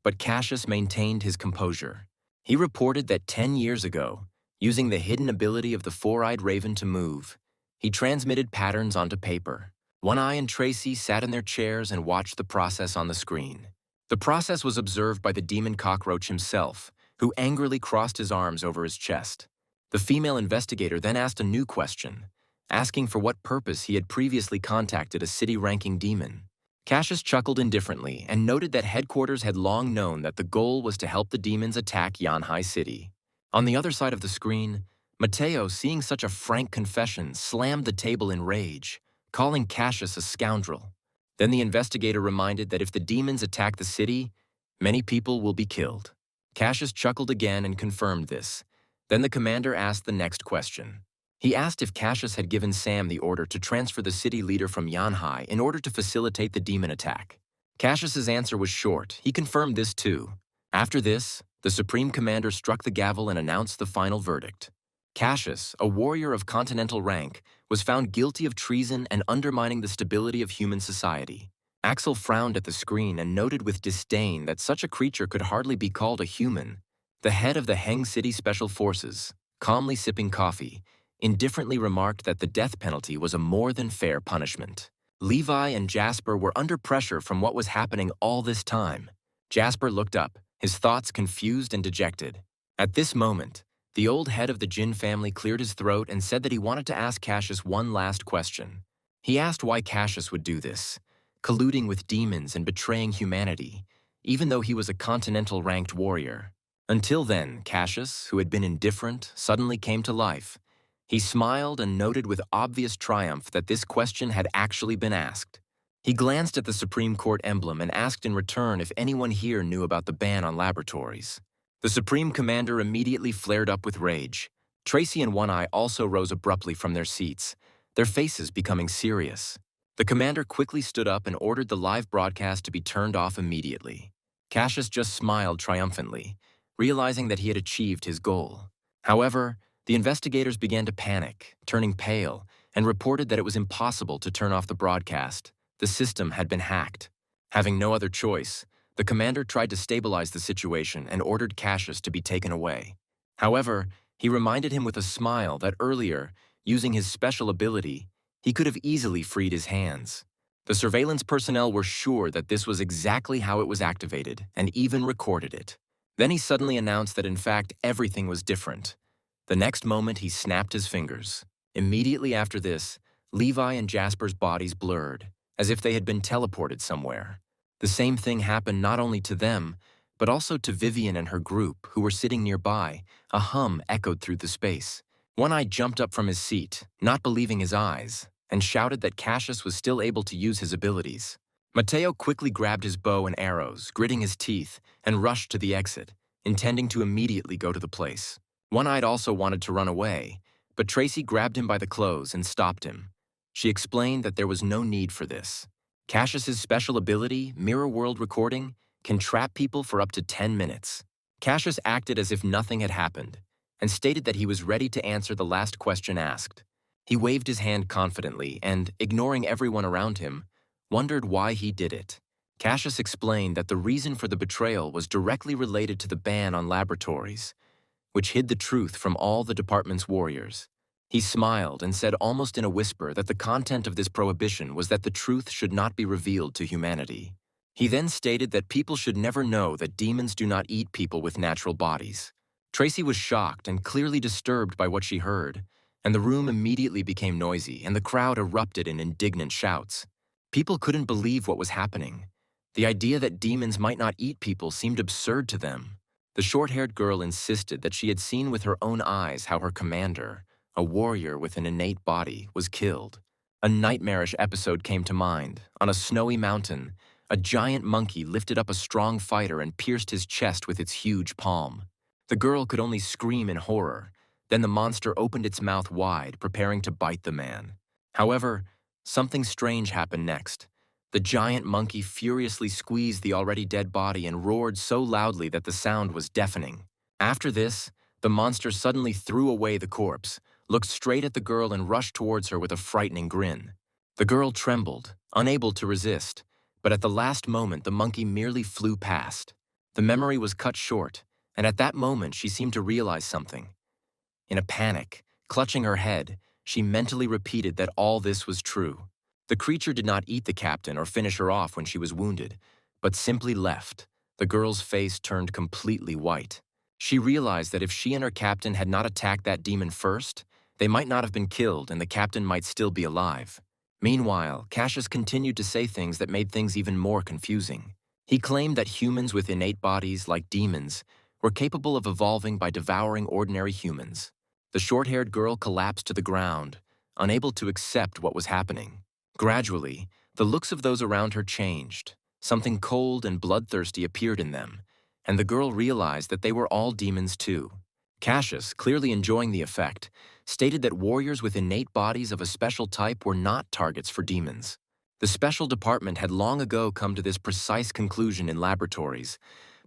But Cassius maintained his composure. He reported that 10 years ago, using the hidden ability of the four-eyed raven to move, he transmitted patterns onto paper. One Eye and Tracy sat in their chairs and watched the process on the screen. The process was observed by the demon cockroach himself, who angrily crossed his arms over his chest. The female investigator then asked a new question, asking for what purpose he had previously contacted a city-ranking demon. Cassius chuckled indifferently and noted that headquarters had long known that the goal was to help the demons attack Yanhai City. On the other side of the screen, Mateo, seeing such a frank confession, slammed the table in rage, calling Cassius a scoundrel. Then the investigator reminded that if the demons attack the city, many people will be killed. Cassius chuckled again and confirmed this. Then the commander asked the next question. He asked if Cassius had given Sam the order to transfer the city leader from Yanhai in order to facilitate the demon attack. Cassius's answer was short. He confirmed this too. After this, the Supreme Commander struck the gavel and announced the final verdict. Cassius, a warrior of continental rank, was found guilty of treason and undermining the stability of human society. Axel frowned at the screen and noted with disdain that such a creature could hardly be called a human. The head of the Heng City Special Forces, calmly sipping coffee, indifferently remarked that the death penalty was a more than fair punishment. Levi and Jasper were under pressure from what was happening all this time. Jasper looked up, his thoughts confused and dejected. At this moment, the old head of the Jin family cleared his throat and said that he wanted to ask Cassius one last question. He asked why Cassius would do this, colluding with demons and betraying humanity, even though he was a continental-ranked warrior. Until then, Cassius, who had been indifferent, suddenly came to life. He smiled and noted with obvious triumph that this question had actually been asked. He glanced at the Supreme Court emblem and asked in return if anyone here knew about the ban on laboratories. The Supreme Commander immediately flared up with rage. Tracy and One Eye also rose abruptly from their seats, their faces becoming serious. The commander quickly stood up and ordered the live broadcast to be turned off immediately. Cassius just smiled triumphantly, realizing that he had achieved his goal. However, the investigators began to panic, turning pale, and reported that it was impossible to turn off the broadcast. The system had been hacked. Having no other choice, the commander tried to stabilize the situation and ordered Cassius to be taken away. However, he reminded him with a smile that earlier, using his special ability, he could have easily freed his hands. The surveillance personnel were sure that this was exactly how it was activated and even recorded it. Then he suddenly announced that in fact everything was different. The next moment he snapped his fingers. Immediately after this, Levi and Jasper's bodies blurred, as if they had been teleported somewhere. The same thing happened not only to them, but also to Vivian and her group, who were sitting nearby. A hum echoed through the space. One Eye jumped up from his seat, not believing his eyes, and shouted that Cassius was still able to use his abilities. Mateo quickly grabbed his bow and arrows, gritting his teeth, and rushed to the exit, intending to immediately go to the place. One-Eyed also wanted to run away, but Tracy grabbed him by the clothes and stopped him. She explained that there was no need for this. Cassius's special ability, Mirror World Recording, can trap people for up to 10 minutes. Cassius acted as if nothing had happened, and stated that he was ready to answer the last question asked. He waved his hand confidently and, ignoring everyone around him, wondered why he did it. Cassius explained that the reason for the betrayal was directly related to the ban on laboratories, which hid the truth from all the department's warriors. He smiled and said almost in a whisper that the content of this prohibition was that the truth should not be revealed to humanity. He then stated that people should never know that demons do not eat people with natural bodies. Tracy was shocked and clearly disturbed by what she heard, and the room immediately became noisy and the crowd erupted in indignant shouts. People couldn't believe what was happening. The idea that demons might not eat people seemed absurd to them. The short-haired girl insisted that she had seen with her own eyes how her commander, a warrior with an innate body, was killed. A nightmarish episode came to mind. On a snowy mountain, a giant monkey lifted up a strong fighter and pierced his chest with its huge palm. The girl could only scream in horror. Then the monster opened its mouth wide, preparing to bite the man. However, something strange happened next. The giant monkey furiously squeezed the already dead body and roared so loudly that the sound was deafening. After this, the monster suddenly threw away the corpse, looked straight at the girl and rushed towards her with a frightening grin. The girl trembled, unable to resist, but at the last moment the monkey merely flew past. The memory was cut short, and at that moment she seemed to realize something. In a panic, clutching her head, she mentally repeated that all this was true. The creature did not eat the captain or finish her off when she was wounded, but simply left. The girl's face turned completely white. She realized that if she and her captain had not attacked that demon first, they might not have been killed and the captain might still be alive. Meanwhile, Cassius continued to say things that made things even more confusing. He claimed that humans with innate bodies, like demons, were capable of evolving by devouring ordinary humans. The short-haired girl collapsed to the ground, unable to accept what was happening. Gradually, the looks of those around her changed. Something cold and bloodthirsty appeared in them, and the girl realized that they were all demons too. Cassius, clearly enjoying the effect, stated that warriors with innate bodies of a special type were not targets for demons. The special department had long ago come to this precise conclusion in laboratories,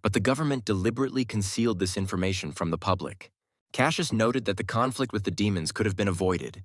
but the government deliberately concealed this information from the public. Cassius noted that the conflict with the demons could have been avoided,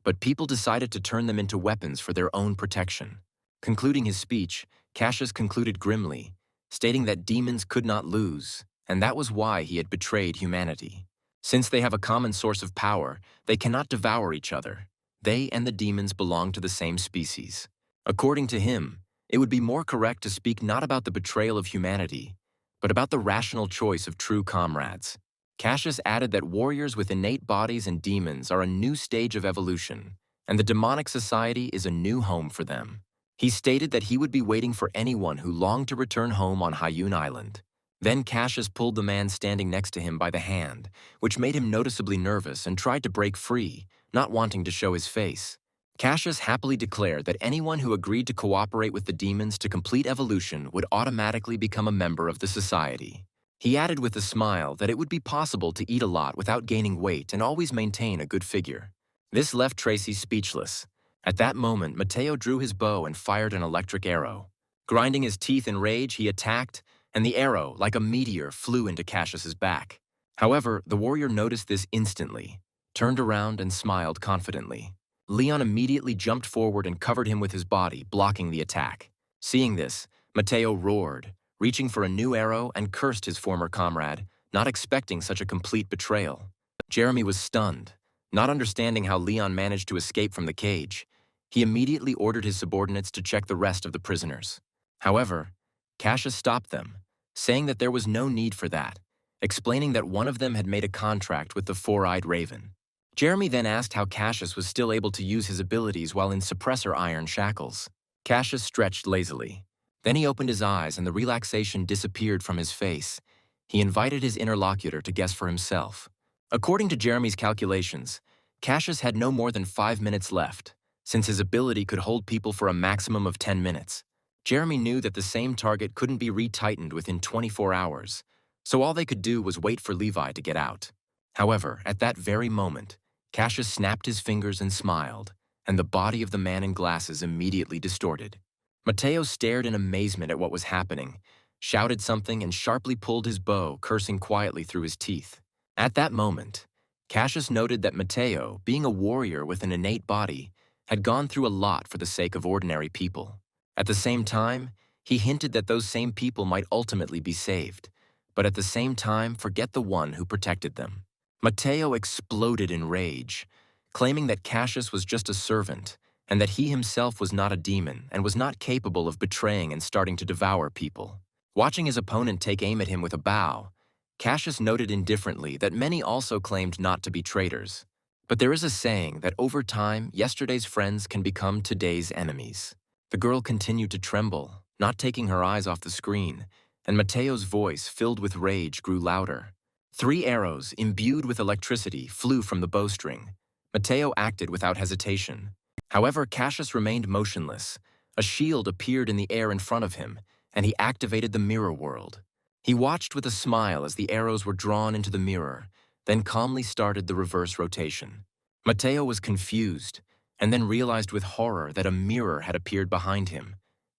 but people decided to turn them into weapons for their own protection. Concluding his speech, Cassius concluded grimly, stating that demons could not lose, and that was why he had betrayed humanity. Since they have a common source of power, they cannot devour each other. They and the demons belong to the same species. According to him, it would be more correct to speak not about the betrayal of humanity, but about the rational choice of true comrades. Cassius added that warriors with innate bodies and demons are a new stage of evolution, and the demonic society is a new home for them. He stated that he would be waiting for anyone who longed to return home on Hayun Island. Then Cassius pulled the man standing next to him by the hand, which made him noticeably nervous and tried to break free, not wanting to show his face. Cassius happily declared that anyone who agreed to cooperate with the demons to complete evolution would automatically become a member of the society. He added with a smile that it would be possible to eat a lot without gaining weight and always maintain a good figure. This left Tracy speechless. At that moment, Mateo drew his bow and fired an electric arrow. Grinding his teeth in rage, he attacked, and the arrow, like a meteor, flew into Cassius's back. However, the warrior noticed this instantly, turned around and smiled confidently. Leon immediately jumped forward and covered him with his body, blocking the attack. Seeing this, Mateo roared, reaching for a new arrow, and cursed his former comrade, not expecting such a complete betrayal. Jeremy was stunned, not understanding how Leon managed to escape from the cage. He immediately ordered his subordinates to check the rest of the prisoners. However, Cassius stopped them, saying that there was no need for that, explaining that one of them had made a contract with the four-eyed raven. Jeremy then asked how Cassius was still able to use his abilities while in suppressor iron shackles. Cassius stretched lazily. Then he opened his eyes and the relaxation disappeared from his face. He invited his interlocutor to guess for himself. According to Jeremy's calculations, Cassius had no more than 5 minutes left, since his ability could hold people for a maximum of 10 minutes. Jeremy knew that the same target couldn't be retightened within 24 hours, so all they could do was wait for Levi to get out. However, at that very moment, Cassius snapped his fingers and smiled, and the body of the man in glasses immediately distorted. Mateo stared in amazement at what was happening, shouted something, and sharply pulled his bow, cursing quietly through his teeth. At that moment, Cassius noted that Mateo, being a warrior with an innate body, had gone through a lot for the sake of ordinary people. At the same time, he hinted that those same people might ultimately be saved, but at the same time forget the one who protected them. Mateo exploded in rage, claiming that Cassius was just a servant and that he himself was not a demon and was not capable of betraying and starting to devour people. Watching his opponent take aim at him with a bow, Cassius noted indifferently that many also claimed not to be traitors. But there is a saying that over time, yesterday's friends can become today's enemies. The girl continued to tremble, not taking her eyes off the screen, and Mateo's voice, filled with rage, grew louder. 3 arrows, imbued with electricity, flew from the bowstring. Mateo acted without hesitation. However, Cassius remained motionless. A shield appeared in the air in front of him, and he activated the mirror world. He watched with a smile as the arrows were drawn into the mirror, then calmly started the reverse rotation. Mateo was confused, and then realized with horror that a mirror had appeared behind him,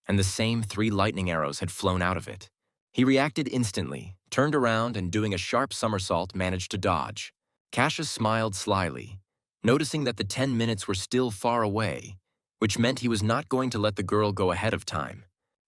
and the same 3 lightning arrows had flown out of it. He reacted instantly, turned around, and doing a sharp somersault managed to dodge. Cassius smiled slyly, noticing that the 10 minutes were still far away, which meant he was not going to let the girl go ahead of time.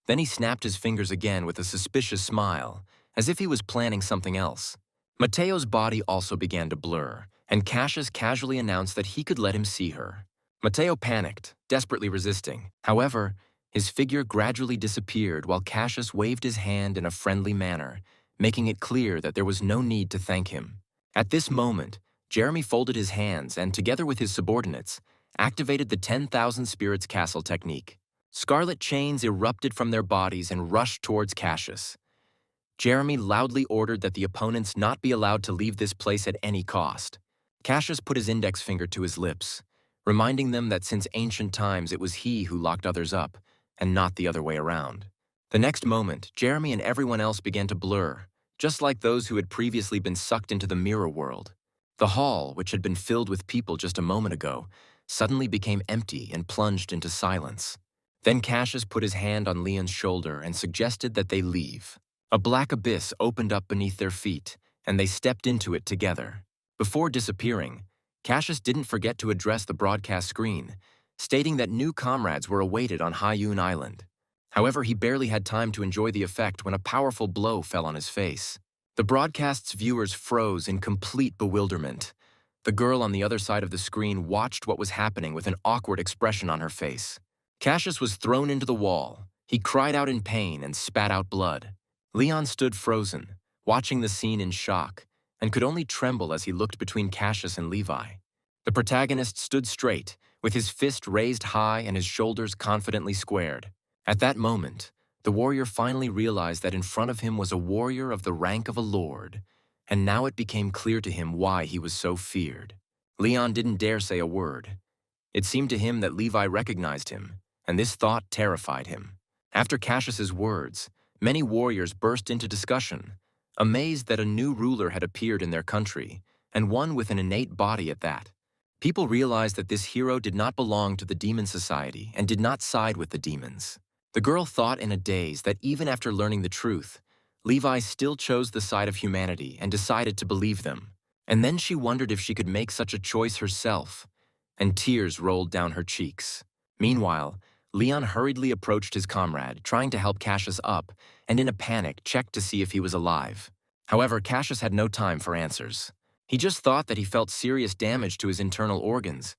Then he snapped his fingers again with a suspicious smile, as if he was planning something else. Mateo's body also began to blur, and Cassius casually announced that he could let him see her. Mateo panicked, desperately resisting. However, his figure gradually disappeared while Cassius waved his hand in a friendly manner, making it clear that there was no need to thank him. At this moment, Jeremy folded his hands and, together with his subordinates, activated the 10,000 Spirits Castle technique. Scarlet chains erupted from their bodies and rushed towards Cassius. Jeremy loudly ordered that the opponents not be allowed to leave this place at any cost. Cassius put his index finger to his lips, reminding them that since ancient times it was he who locked others up, and not the other way around. The next moment, Jeremy and everyone else began to blur, just like those who had previously been sucked into the mirror world. The hall, which had been filled with people just a moment ago, suddenly became empty and plunged into silence. Then Cassius put his hand on Leon's shoulder and suggested that they leave. A black abyss opened up beneath their feet, and they stepped into it together. Before disappearing, Cassius didn't forget to address the broadcast screen, stating that new comrades were awaited on Haiyun Island. However, he barely had time to enjoy the effect when a powerful blow fell on his face. The broadcast's viewers froze in complete bewilderment. The girl on the other side of the screen watched what was happening with an awkward expression on her face. Cassius was thrown into the wall. He cried out in pain and spat out blood. Leon stood frozen, watching the scene in shock, and could only tremble as he looked between Cassius and Levi. The protagonist stood straight, with his fist raised high and his shoulders confidently squared. At that moment, The warrior finally realized that in front of him was a warrior of the rank of a lord, and now it became clear to him why he was so feared. Leon didn't dare say a word. It seemed to him that Levi recognized him, and this thought terrified him. After Cassius's words, many warriors burst into discussion, amazed that a new ruler had appeared in their country, and one with an innate body at that. People realized that this hero did not belong to the demon society and did not side with the demons. The girl thought in a daze that even after learning the truth, Levi still chose the side of humanity and decided to believe them. And then she wondered if she could make such a choice herself, and tears rolled down her cheeks. Meanwhile, Leon hurriedly approached his comrade, trying to help Cassius up, and in a panic checked to see if he was alive. However, Cassius had no time for answers. He just thought that he felt serious damage to his internal organs,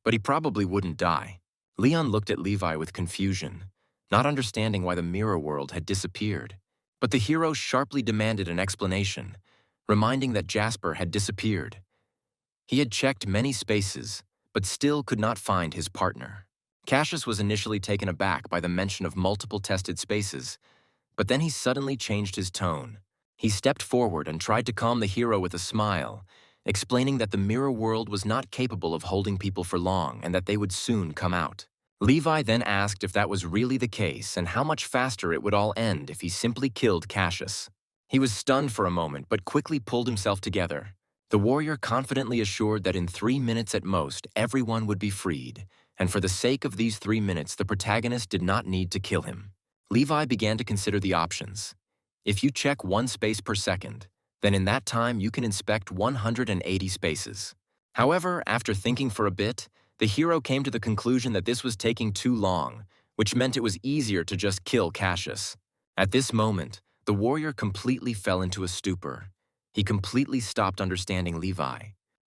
but he probably wouldn't die. Leon looked at Levi with confusion, not understanding why the mirror world had disappeared. But the hero sharply demanded an explanation, reminding that Jasper had disappeared. He had checked many spaces, but still could not find his partner. Cassius was initially taken aback by the mention of multiple tested spaces, but then he suddenly changed his tone. He stepped forward and tried to calm the hero with a smile, explaining that the mirror world was not capable of holding people for long and that they would soon come out. Levi then asked if that was really the case and how much faster it would all end if he simply killed Cassius. He was stunned for a moment but quickly pulled himself together. The warrior confidently assured that in 3 minutes at most, everyone would be freed, and for the sake of these 3 minutes, the protagonist did not need to kill him. Levi began to consider the options. If you check 1 space per second, then in that time you can inspect 180 spaces. However, after thinking for a bit, the hero came to the conclusion that this was taking too long, which meant it was easier to just kill Cassius. At this moment, the warrior completely fell into a stupor. He completely stopped understanding Levi.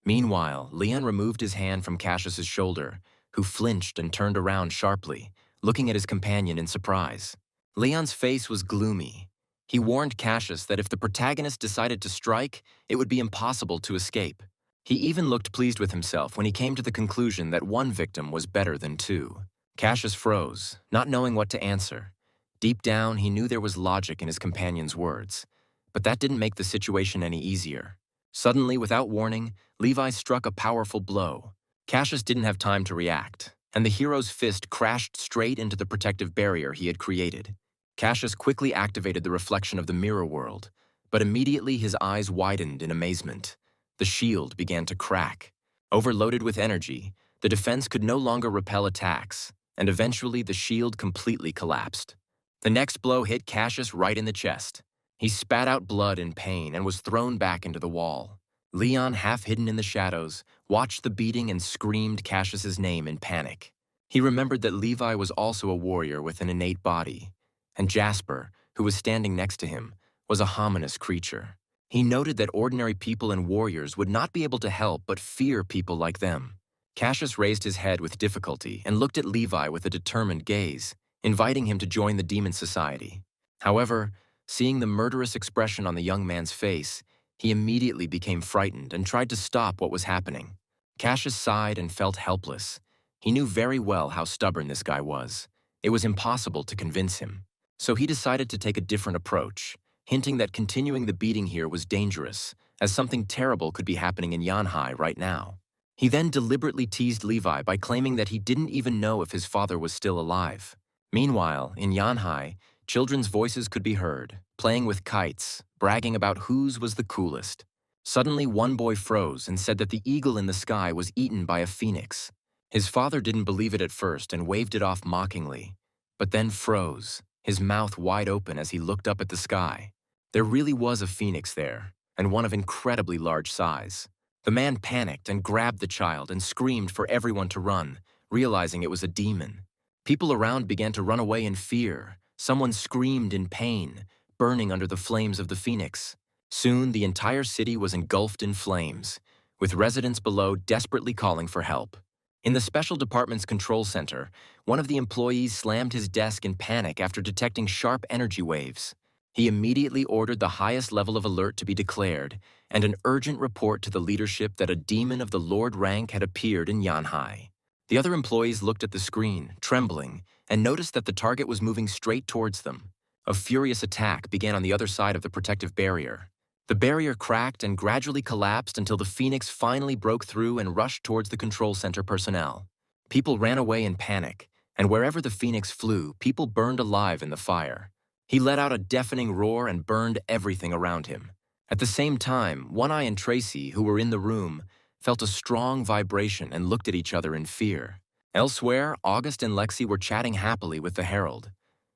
Meanwhile, Leon removed his hand from Cassius's shoulder, who flinched and turned around sharply, looking at his companion in surprise. Leon's face was gloomy. He warned Cassius that if the protagonist decided to strike, it would be impossible to escape. He even looked pleased with himself when he came to the conclusion that 1 victim was better than 2. Cassius froze, not knowing what to answer. Deep down, he knew there was logic in his companion's words, but that didn't make the situation any easier. Suddenly, without warning, Levi struck a powerful blow. Cassius didn't have time to react, and the hero's fist crashed straight into the protective barrier he had created. Cassius quickly activated the reflection of the mirror world, but immediately his eyes widened in amazement. The shield began to crack. Overloaded with energy, the defense could no longer repel attacks, and eventually the shield completely collapsed. The next blow hit Cassius right in the chest. He spat out blood in pain and was thrown back into the wall. Leon, half hidden in the shadows, watched the beating and screamed Cassius's name in panic. He remembered that Levi was also a warrior with an innate body, and Jasper, who was standing next to him, was a ominous creature. He noted that ordinary people and warriors would not be able to help but fear people like them. Cassius raised his head with difficulty and looked at Levi with a determined gaze, inviting him to join the demon society. However, seeing the murderous expression on the young man's face, he immediately became frightened and tried to stop what was happening. Cassius sighed and felt helpless. He knew very well how stubborn this guy was. It was impossible to convince him. So he decided to take a different approach, hinting that continuing the beating here was dangerous, as something terrible could be happening in Yanhai right now. He then deliberately teased Levi by claiming that he didn't even know if his father was still alive. Meanwhile, in Yanhai, children's voices could be heard, playing with kites, bragging about whose was the coolest. Suddenly, one boy froze and said that the eagle in the sky was eaten by a phoenix. His father didn't believe it at first and waved it off mockingly, but then froze, his mouth wide open as he looked up at the sky. There really was a phoenix there, and one of incredibly large size. The man panicked and grabbed the child and screamed for everyone to run, realizing it was a demon. People around began to run away in fear. Someone screamed in pain, burning under the flames of the phoenix. Soon, the entire city was engulfed in flames, with residents below desperately calling for help. In the special department's control center, one of the employees slammed his desk in panic after detecting sharp energy waves. He immediately ordered the highest level of alert to be declared and an urgent report to the leadership that a demon of the Lord rank had appeared in Yanhai. The other employees looked at the screen, trembling, and noticed that the target was moving straight towards them. A furious attack began on the other side of the protective barrier. The barrier cracked and gradually collapsed until the Phoenix finally broke through and rushed towards the control center personnel. People ran away in panic, and wherever the Phoenix flew, people burned alive in the fire. He let out a deafening roar and burned everything around him. At the same time, One Eye and Tracy, who were in the room, felt a strong vibration and looked at each other in fear. Elsewhere, August and Lexi were chatting happily with the Herald.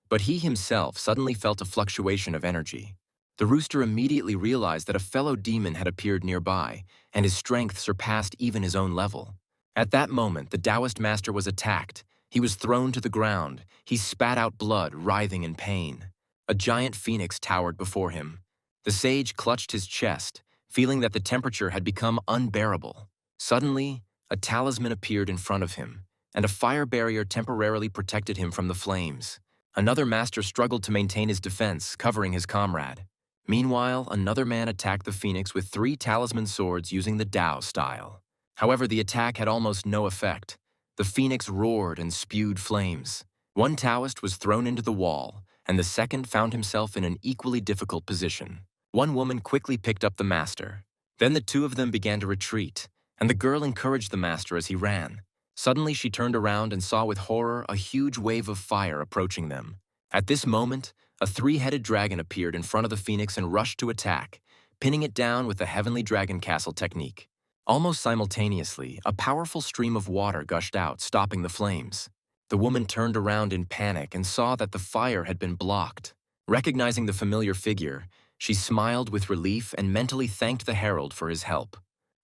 But he himself suddenly felt a fluctuation of energy. The rooster immediately realized that a fellow demon had appeared nearby, and his strength surpassed even his own level. At that moment, the Taoist master was attacked. He was thrown to the ground. He spat out blood, writhing in pain. A giant phoenix towered before him. The sage clutched his chest, feeling that the temperature had become unbearable. Suddenly, a talisman appeared in front of him, and a fire barrier temporarily protected him from the flames. Another master struggled to maintain his defense, covering his comrade. Meanwhile, another man attacked the phoenix with 3 talisman swords using the Tao style. However, the attack had almost no effect. The phoenix roared and spewed flames. One Taoist was thrown into the wall, and the second found himself in an equally difficult position. One woman quickly picked up the master. Then the two of them began to retreat, and the girl encouraged the master as he ran. Suddenly, she turned around and saw with horror a huge wave of fire approaching them. At this moment, a 3-headed dragon appeared in front of the phoenix and rushed to attack, pinning it down with the Heavenly Dragon Castle technique. Almost simultaneously, a powerful stream of water gushed out, stopping the flames. The woman turned around in panic and saw that the fire had been blocked. Recognizing the familiar figure, she smiled with relief and mentally thanked the herald for his help.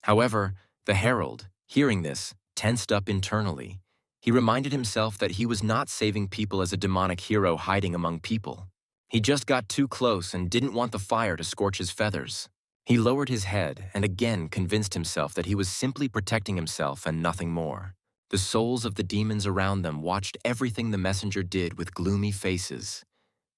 However, the herald, hearing this, tensed up internally. He reminded himself that he was not saving people as a demonic hero hiding among people. He just got too close and didn't want the fire to scorch his feathers. He lowered his head and again convinced himself that he was simply protecting himself and nothing more. The souls of the demons around them watched everything the messenger did with gloomy faces,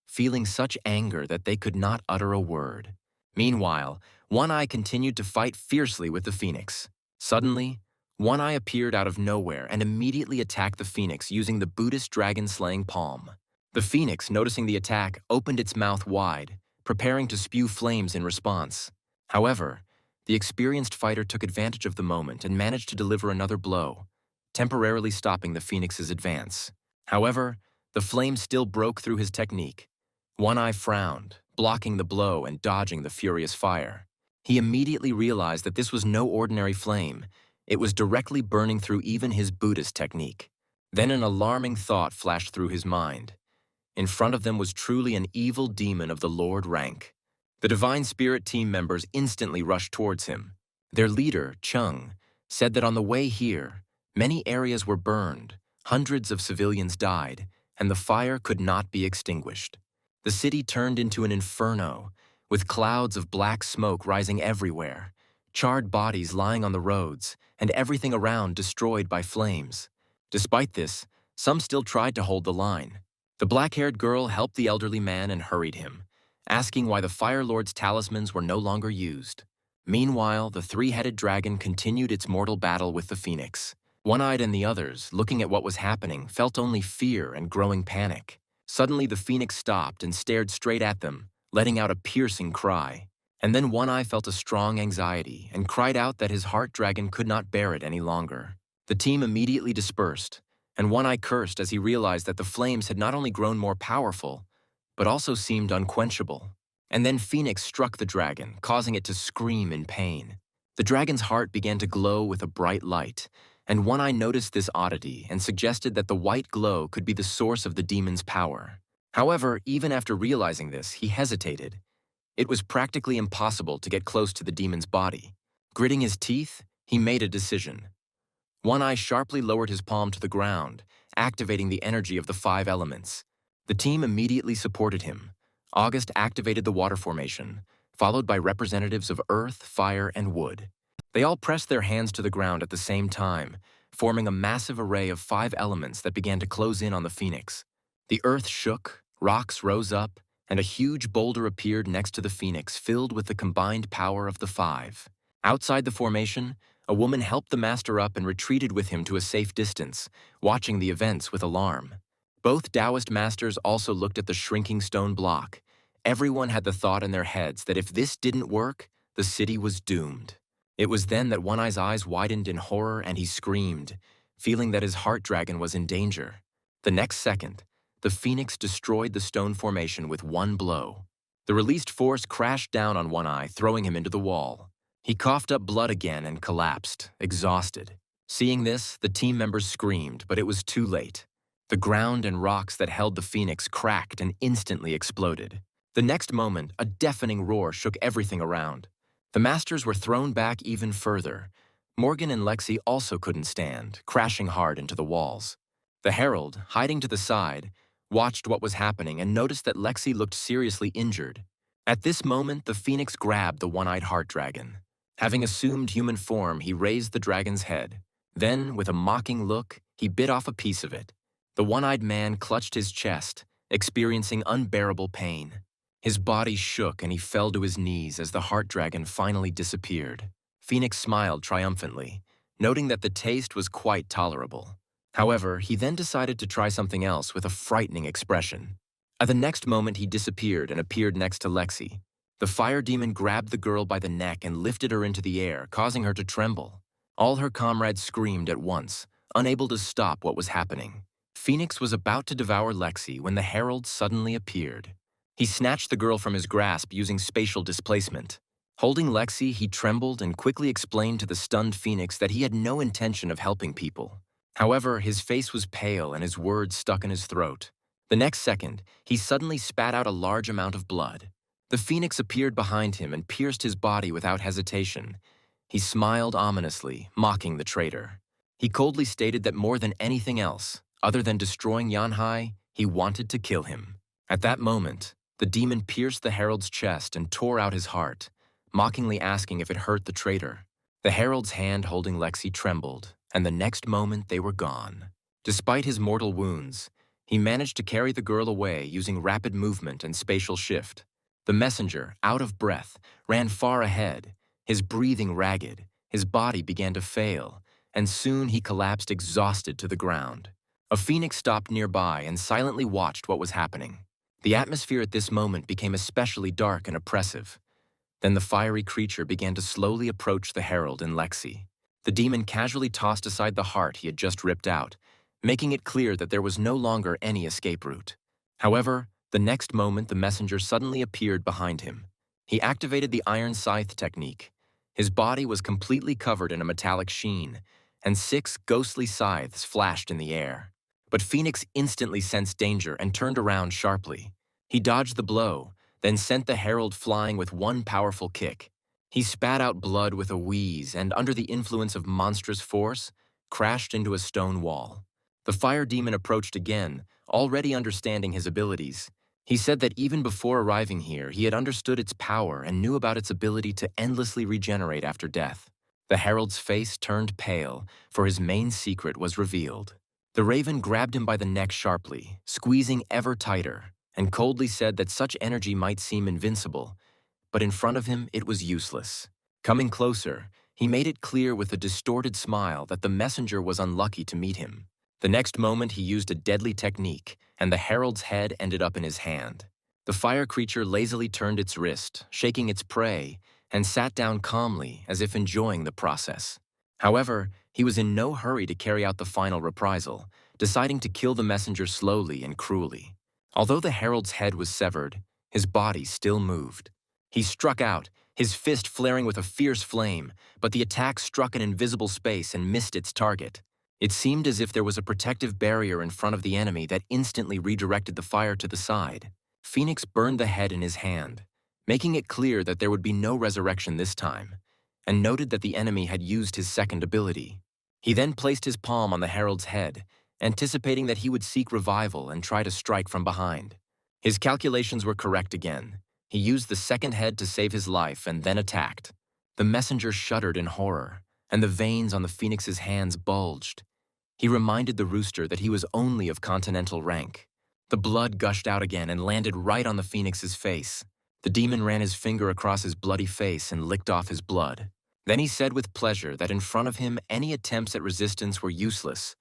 feeling such anger that they could not utter a word. Meanwhile, One Eye continued to fight fiercely with the phoenix. Suddenly, One Eye appeared out of nowhere and immediately attacked the phoenix using the Buddhist dragon-slaying palm. The phoenix, noticing the attack, opened its mouth wide, preparing to spew flames in response. However, the experienced fighter took advantage of the moment and managed to deliver another blow, temporarily stopping the phoenix's advance. However, the flame still broke through his technique. One Eye frowned, blocking the blow and dodging the furious fire. He immediately realized that this was no ordinary flame. It was directly burning through even his Buddhist technique. Then an alarming thought flashed through his mind. In front of them was truly an evil demon of the Lord rank. The Divine Spirit team members instantly rushed towards him. Their leader, Chung, said that on the way here, many areas were burned, hundreds of civilians died, and the fire could not be extinguished. The city turned into an inferno, with clouds of black smoke rising everywhere, charred bodies lying on the roads, and everything around destroyed by flames. Despite this, some still tried to hold the line. The black-haired girl helped the elderly man and hurried him, asking why the Fire Lord's talismans were no longer used. Meanwhile, the 3-headed dragon continued its mortal battle with the phoenix. One-Eyed and the others, looking at what was happening, felt only fear and growing panic. Suddenly, the phoenix stopped and stared straight at them, letting out a piercing cry. And then One Eye felt a strong anxiety and cried out that his heart dragon could not bear it any longer. The team immediately dispersed, and One Eye cursed as he realized that the flames had not only grown more powerful, but also seemed unquenchable. And then Phoenix struck the dragon, causing it to scream in pain. The dragon's heart began to glow with a bright light, and One Eye noticed this oddity and suggested that the white glow could be the source of the demon's power. However, even after realizing this, he hesitated. It was practically impossible to get close to the demon's body. Gritting his teeth, he made a decision. One Eye sharply lowered his palm to the ground, activating the energy of the 5 elements. The team immediately supported him. August activated the water formation, followed by representatives of earth, fire, and wood. They all pressed their hands to the ground at the same time, forming a massive array of 5 elements that began to close in on the phoenix. The earth shook, rocks rose up, and a huge boulder appeared next to the phoenix, filled with the combined power of the 5. Outside the formation, a woman helped the master up and retreated with him to a safe distance, watching the events with alarm. Both Taoist masters also looked at the shrinking stone block. Everyone had the thought in their heads that if this didn't work, the city was doomed. It was then that One Eye's eyes widened in horror and he screamed, feeling that his heart dragon was in danger. The next second, the phoenix destroyed the stone formation with one blow. The released force crashed down on One Eye, throwing him into the wall. He coughed up blood again and collapsed, exhausted. Seeing this, the team members screamed, but it was too late. The ground and rocks that held the phoenix cracked and instantly exploded. The next moment, a deafening roar shook everything around. The masters were thrown back even further. Morgan and Lexi also couldn't stand, crashing hard into the walls. The herald, hiding to the side, watched what was happening and noticed that Lexi looked seriously injured. At this moment, the phoenix grabbed the one-eyed heart dragon. Having assumed human form, he raised the dragon's head. Then, with a mocking look, he bit off a piece of it. The one-eyed man clutched his chest, experiencing unbearable pain. His body shook and he fell to his knees as the heart dragon finally disappeared. Phoenix smiled triumphantly, noting that the taste was quite tolerable. However, he then decided to try something else with a frightening expression. At the next moment, he disappeared and appeared next to Lexi. The fire demon grabbed the girl by the neck and lifted her into the air, causing her to tremble. All her comrades screamed at once, unable to stop what was happening. Phoenix was about to devour Lexi when the herald suddenly appeared. He snatched the girl from his grasp using spatial displacement. Holding Lexi, he trembled and quickly explained to the stunned Phoenix that he had no intention of helping people. However, his face was pale and his words stuck in his throat. The next second, he suddenly spat out a large amount of blood. The Phoenix appeared behind him and pierced his body without hesitation. He smiled ominously, mocking the traitor. He coldly stated that more than anything else, other than destroying Yanhai, he wanted to kill him. At that moment, the demon pierced the herald's chest and tore out his heart, mockingly asking if it hurt the traitor. The herald's hand holding Lexi trembled, and the next moment they were gone. Despite his mortal wounds, he managed to carry the girl away using rapid movement and spatial shift. The messenger, out of breath, ran far ahead, his breathing ragged, his body began to fail, and soon he collapsed exhausted to the ground. A phoenix stopped nearby and silently watched what was happening. The atmosphere at this moment became especially dark and oppressive. Then the fiery creature began to slowly approach the herald and Lexi. The demon casually tossed aside the heart he had just ripped out, making it clear that there was no longer any escape route. However, the next moment the messenger suddenly appeared behind him. He activated the iron scythe technique. His body was completely covered in a metallic sheen, and 6 ghostly scythes flashed in the air. But Phoenix instantly sensed danger and turned around sharply. He dodged the blow, then sent the herald flying with one powerful kick. He spat out blood with a wheeze and, under the influence of monstrous force, crashed into a stone wall. The fire demon approached again, already understanding his abilities. He said that even before arriving here, he had understood its power and knew about its ability to endlessly regenerate after death. The herald's face turned pale, for his main secret was revealed. The raven grabbed him by the neck sharply, squeezing ever tighter, and coldly said that such energy might seem invincible, but in front of him it was useless. Coming closer, he made it clear with a distorted smile that the messenger was unlucky to meet him. The next moment he used a deadly technique, and the herald's head ended up in his hand. The fire creature lazily turned its wrist, shaking its prey, and sat down calmly as if enjoying the process. However, he was in no hurry to carry out the final reprisal, deciding to kill the messenger slowly and cruelly. Although the herald's head was severed, his body still moved. He struck out, his fist flaring with a fierce flame, but the attack struck an invisible space and missed its target. It seemed as if there was a protective barrier in front of the enemy that instantly redirected the fire to the side. Phoenix burned the head in his hand, making it clear that there would be no resurrection this time, and noted that the enemy had used his second ability. He then placed his palm on the herald's head, anticipating that he would seek revival and try to strike from behind. His calculations were correct again. He used the second head to save his life and then attacked. The messenger shuddered in horror, and the veins on the phoenix's hands bulged. He reminded the rooster that he was only of continental rank. The blood gushed out again and landed right on the phoenix's face. The demon ran his finger across his bloody face and licked off his blood. Then he said with pleasure that in front of him any attempts at resistance were useless.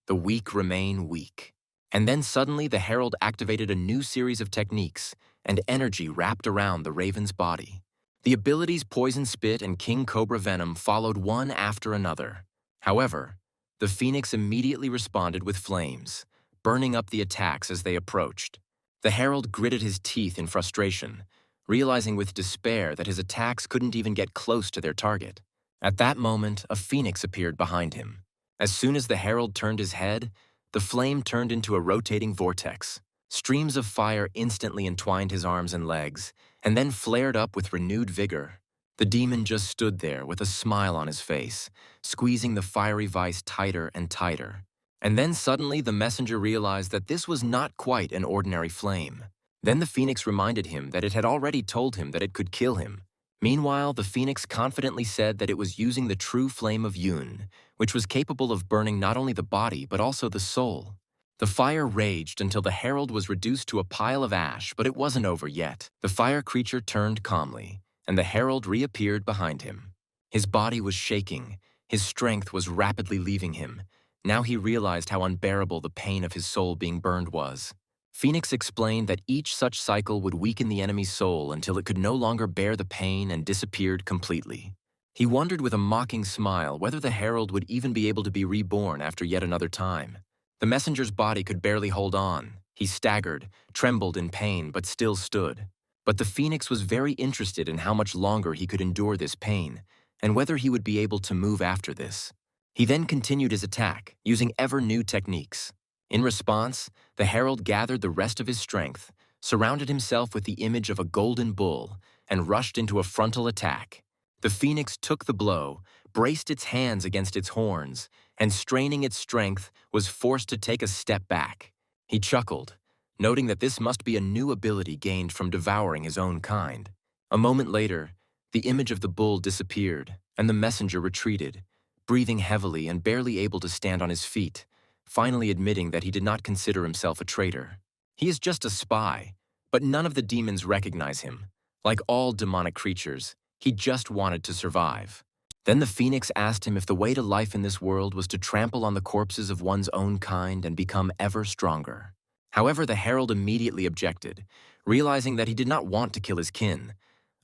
The weak remain weak. And then suddenly the herald activated a new series of techniques, and energy wrapped around the raven's body. The abilities Poison Spit and King Cobra Venom followed one after another. However, the phoenix immediately responded with flames, burning up the attacks as they approached. The herald gritted his teeth in frustration, realizing with despair that his attacks couldn't even get close to their target. At that moment, a phoenix appeared behind him. As soon as the herald turned his head, the flame turned into a rotating vortex. Streams of fire instantly entwined his arms and legs, and then flared up with renewed vigor. The demon just stood there with a smile on his face, squeezing the fiery vice tighter and tighter. And then suddenly the messenger realized that this was not quite an ordinary flame. Then the phoenix reminded him that it had already told him that it could kill him. Meanwhile, the phoenix confidently said that it was using the true flame of Yun, which was capable of burning not only the body but also the soul. The fire raged until the herald was reduced to a pile of ash, but it wasn't over yet. The fire creature turned calmly, and the herald reappeared behind him. His body was shaking, his strength was rapidly leaving him. Now he realized how unbearable the pain of his soul being burned was. Phoenix explained that each such cycle would weaken the enemy's soul until it could no longer bear the pain and disappeared completely. He wondered with a mocking smile whether the herald would even be able to be reborn after yet another time. The messenger's body could barely hold on. He staggered, trembled in pain, but still stood. But the phoenix was very interested in how much longer he could endure this pain, and whether he would be able to move after this. He then continued his attack, using ever new techniques. In response, the herald gathered the rest of his strength, surrounded himself with the image of a golden bull, and rushed into a frontal attack. The phoenix took the blow, braced its hands against its horns, and straining its strength, was forced to take a step back. He chuckled, noting that this must be a new ability gained from devouring his own kind. A moment later, the image of the bull disappeared, and the messenger retreated, breathing heavily and barely able to stand on his feet, finally admitting that he did not consider himself a traitor. He is just a spy, but none of the demons recognize him. Like all demonic creatures, he just wanted to survive. Then the phoenix asked him if the way to life in this world was to trample on the corpses of one's own kind and become ever stronger. However, the herald immediately objected, realizing that he did not want to kill his kin.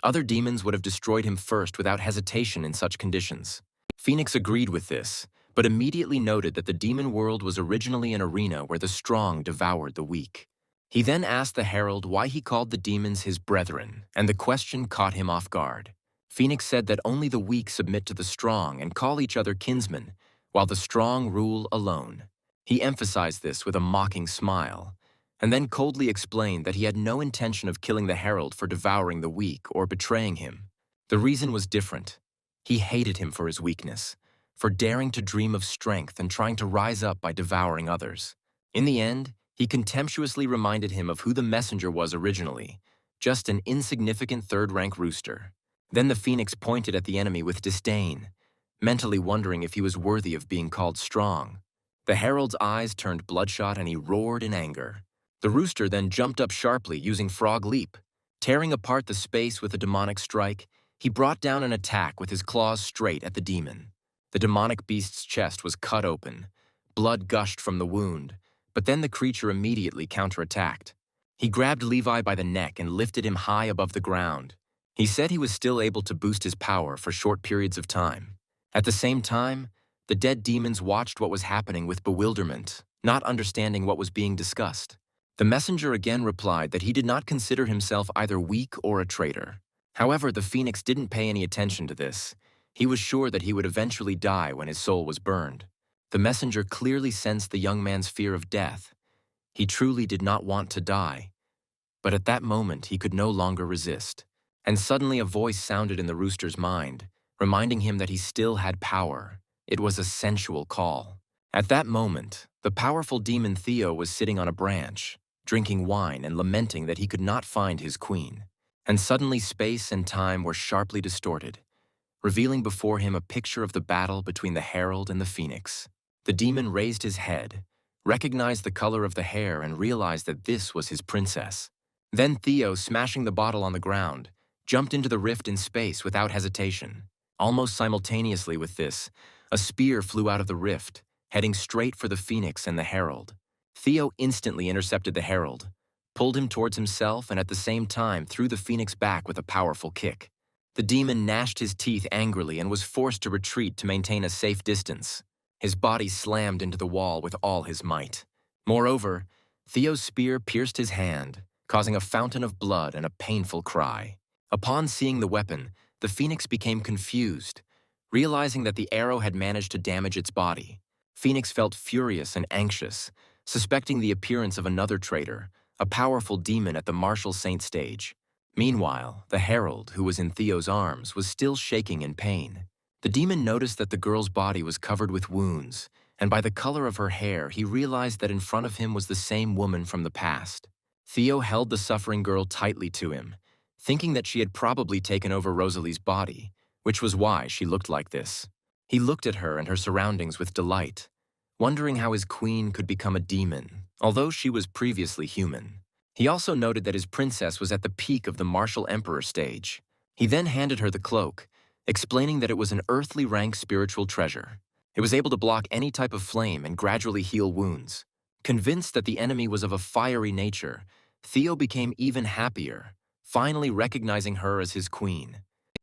Other demons would have destroyed him first without hesitation in such conditions. Phoenix agreed with this, but immediately noted that the demon world was originally an arena where the strong devoured the weak. He then asked the herald why he called the demons his brethren, and the question caught him off guard. Phoenix said that only the weak submit to the strong and call each other kinsmen, while the strong rule alone. He emphasized this with a mocking smile, and then coldly explained that he had no intention of killing the herald for devouring the weak or betraying him. The reason was different. He hated him for his weakness, for daring to dream of strength and trying to rise up by devouring others. In the end, he contemptuously reminded him of who the messenger was originally, just an insignificant third-rank rooster. Then the phoenix pointed at the enemy with disdain, mentally wondering if he was worthy of being called strong. The herald's eyes turned bloodshot and he roared in anger. The rooster then jumped up sharply using Frog Leap. Tearing apart the space with a demonic strike, he brought down an attack with his claws straight at the demon. The demonic beast's chest was cut open. Blood gushed from the wound, but then the creature immediately counterattacked. He grabbed Levi by the neck and lifted him high above the ground. He said he was still able to boost his power for short periods of time. At the same time, the dead demons watched what was happening with bewilderment, not understanding what was being discussed. The messenger again replied that he did not consider himself either weak or a traitor. However, the phoenix didn't pay any attention to this. He was sure that he would eventually die when his soul was burned. The messenger clearly sensed the young man's fear of death. He truly did not want to die. But at that moment, he could no longer resist. And suddenly a voice sounded in the rooster's mind, reminding him that he still had power. It was a sensual call. At that moment, the powerful demon Theo was sitting on a branch, drinking wine and lamenting that he could not find his queen. And suddenly space and time were sharply distorted, revealing before him a picture of the battle between the herald and the phoenix. The demon raised his head, recognized the color of the hair, and realized that this was his princess. Then Theo, smashing the bottle on the ground, jumped into the rift in space without hesitation. Almost simultaneously with this, a spear flew out of the rift, heading straight for the phoenix and the herald. Theo instantly intercepted the herald, pulled him towards himself, and at the same time threw the phoenix back with a powerful kick. The demon gnashed his teeth angrily and was forced to retreat to maintain a safe distance. His body slammed into the wall with all his might. Moreover, Theo's spear pierced his hand, causing a fountain of blood and a painful cry. Upon seeing the weapon, the phoenix became confused. Realizing that the arrow had managed to damage its body, Phoenix felt furious and anxious, suspecting the appearance of another traitor, a powerful demon at the Martial Saint stage. Meanwhile, the herald, who was in Theo's arms, was still shaking in pain. The demon noticed that the girl's body was covered with wounds, and by the color of her hair, he realized that in front of him was the same woman from the past. Theo held the suffering girl tightly to him, thinking that she had probably taken over Rosalie's body, which was why she looked like this. He looked at her and her surroundings with delight, wondering how his queen could become a demon, although she was previously human. He also noted that his princess was at the peak of the martial emperor stage. He then handed her the cloak, explaining that it was an earthly rank spiritual treasure. It was able to block any type of flame and gradually heal wounds. Convinced that the enemy was of a fiery nature, Theo became even happier, finally recognizing her as his queen.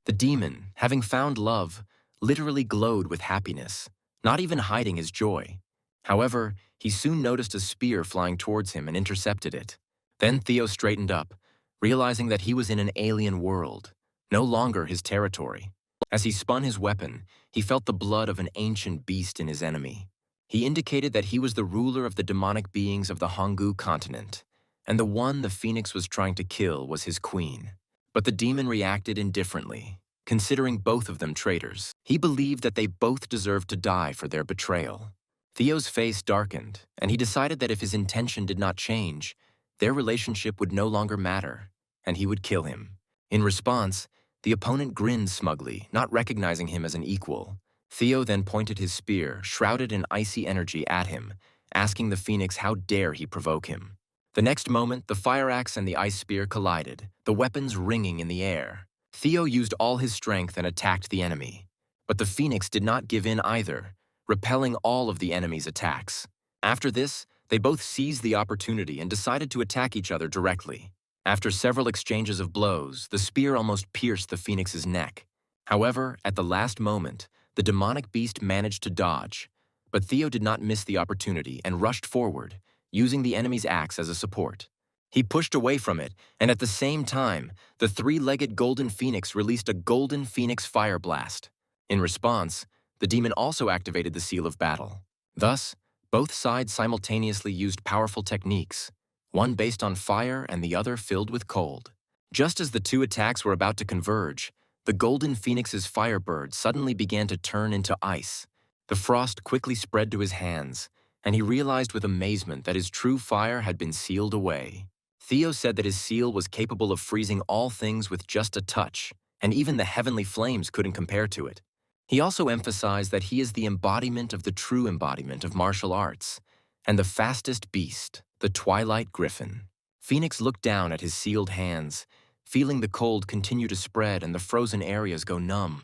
The demon, having found love, literally glowed with happiness, not even hiding his joy. However, he soon noticed a spear flying towards him and intercepted it. Then Theo straightened up, realizing that he was in an alien world, no longer his territory. As he spun his weapon, he felt the blood of an ancient beast in his enemy. He indicated that he was the ruler of the demonic beings of the Honggu continent, and the one the phoenix was trying to kill was his queen. But the demon reacted indifferently, considering both of them traitors. He believed that they both deserved to die for their betrayal. Theo's face darkened, and he decided that if his intention did not change, their relationship would no longer matter, and he would kill him. In response, the opponent grinned smugly, not recognizing him as an equal. Theo then pointed his spear, shrouded in icy energy, at him, asking the phoenix how dare he provoke him. The next moment, the fire axe and the ice spear collided, the weapons ringing in the air. Theo used all his strength and attacked the enemy. But the phoenix did not give in either, repelling all of the enemy's attacks. After this, they both seized the opportunity and decided to attack each other directly. After several exchanges of blows, the spear almost pierced the phoenix's neck. However, at the last moment, the demonic beast managed to dodge. But Theo did not miss the opportunity and rushed forward, using the enemy's axe as a support. He pushed away from it, and at the same time, the three-legged golden phoenix released a golden phoenix fire blast. In response, the demon also activated the seal of battle. Thus, both sides simultaneously used powerful techniques, one based on fire and the other filled with cold. Just as the two attacks were about to converge, the golden phoenix's firebird suddenly began to turn into ice. The frost quickly spread to his hands, and he realized with amazement that his true fire had been sealed away. Theo said that his seal was capable of freezing all things with just a touch, and even the heavenly flames couldn't compare to it. He also emphasized that he is the embodiment of the true embodiment of martial arts, and the fastest beast, the Twilight Griffin. Phoenix looked down at his sealed hands, feeling the cold continue to spread and the frozen areas go numb.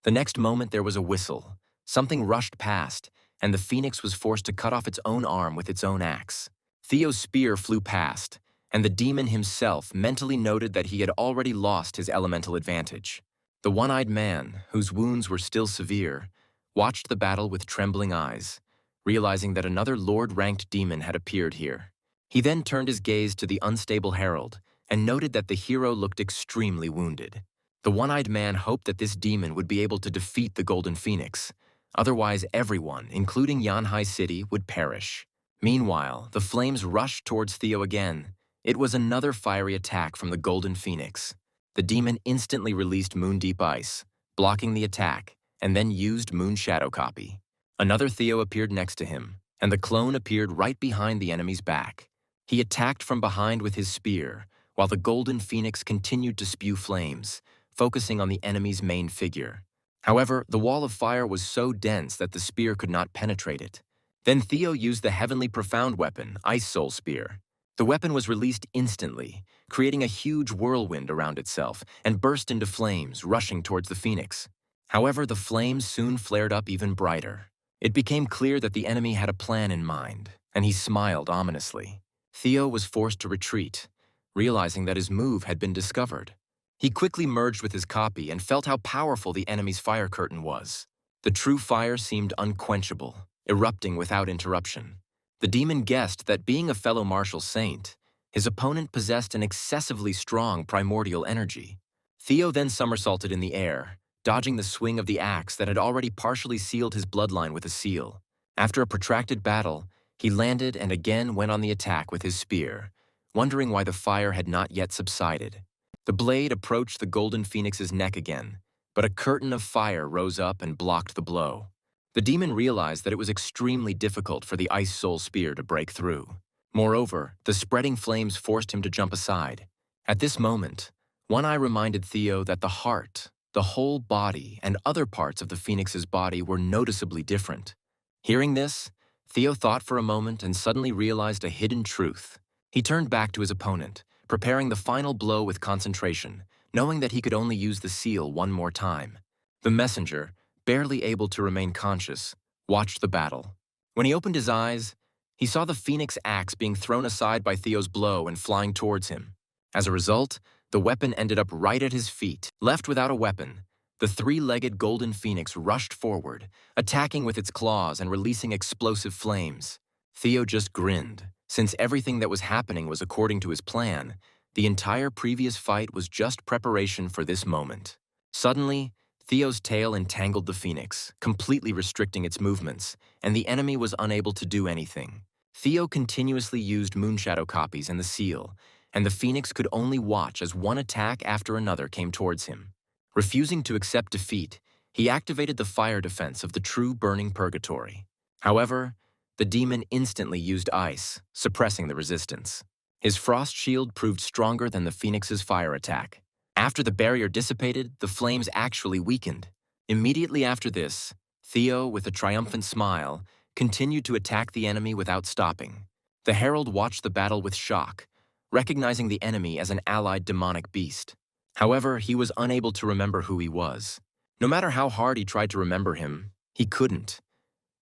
The next moment there was a whistle. Something rushed past, and the phoenix was forced to cut off its own arm with its own axe. Theo's spear flew past, and the demon himself mentally noted that he had already lost his elemental advantage. The one-eyed man, whose wounds were still severe, watched the battle with trembling eyes, realizing that another Lord-ranked demon had appeared here. He then turned his gaze to the unstable herald and noted that the hero looked extremely wounded. The one-eyed man hoped that this demon would be able to defeat the Golden Phoenix. Otherwise, everyone, including Yanhai City, would perish. Meanwhile, the flames rushed towards Theo again. It was another fiery attack from the Golden Phoenix. The demon instantly released Moon Deep Ice, blocking the attack, and then used Moon Shadow Copy. Another Theo appeared next to him, and the clone appeared right behind the enemy's back. He attacked from behind with his spear, while the Golden Phoenix continued to spew flames, focusing on the enemy's main figure. However, the wall of fire was so dense that the spear could not penetrate it. Then Theo used the heavenly profound weapon, Ice Soul Spear. The weapon was released instantly, creating a huge whirlwind around itself, and burst into flames, rushing towards the phoenix. However, the flames soon flared up even brighter. It became clear that the enemy had a plan in mind, and he smiled ominously. Theo was forced to retreat, realizing that his move had been discovered. He quickly merged with his copy and felt how powerful the enemy's fire curtain was. The true fire seemed unquenchable, erupting without interruption. The demon guessed that being a fellow martial saint, his opponent possessed an excessively strong primordial energy. Theo then somersaulted in the air, dodging the swing of the axe that had already partially sealed his bloodline with a seal. After a protracted battle, he landed and again went on the attack with his spear, wondering why the fire had not yet subsided. The blade approached the golden phoenix's neck again, but a curtain of fire rose up and blocked the blow. The demon realized that it was extremely difficult for the ice soul spear to break through. Moreover, the spreading flames forced him to jump aside. At this moment, One Eye reminded Theo that the heart, the whole body, and other parts of the phoenix's body were noticeably different. Hearing this, Theo thought for a moment and suddenly realized a hidden truth. He turned back to his opponent, preparing the final blow with concentration, knowing that he could only use the seal one more time. The messenger, barely able to remain conscious, watched the battle. When he opened his eyes, he saw the phoenix axe being thrown aside by Theo's blow and flying towards him. As a result, the weapon ended up right at his feet. Left without a weapon, the three-legged golden phoenix rushed forward, attacking with its claws and releasing explosive flames. Theo just grinned. Since everything that was happening was according to his plan, the entire previous fight was just preparation for this moment. Suddenly, Theo's tail entangled the phoenix, completely restricting its movements, and the enemy was unable to do anything. Theo continuously used moonshadow copies and the seal, and the phoenix could only watch as one attack after another came towards him. Refusing to accept defeat, he activated the fire defense of the true burning purgatory. However, the demon instantly used ice, suppressing the resistance. His frost shield proved stronger than the phoenix's fire attack. After the barrier dissipated, the flames actually weakened. Immediately after this, Theo, with a triumphant smile, continued to attack the enemy without stopping. The herald watched the battle with shock, recognizing the enemy as an allied demonic beast. However, he was unable to remember who he was. No matter how hard he tried to remember him, he couldn't.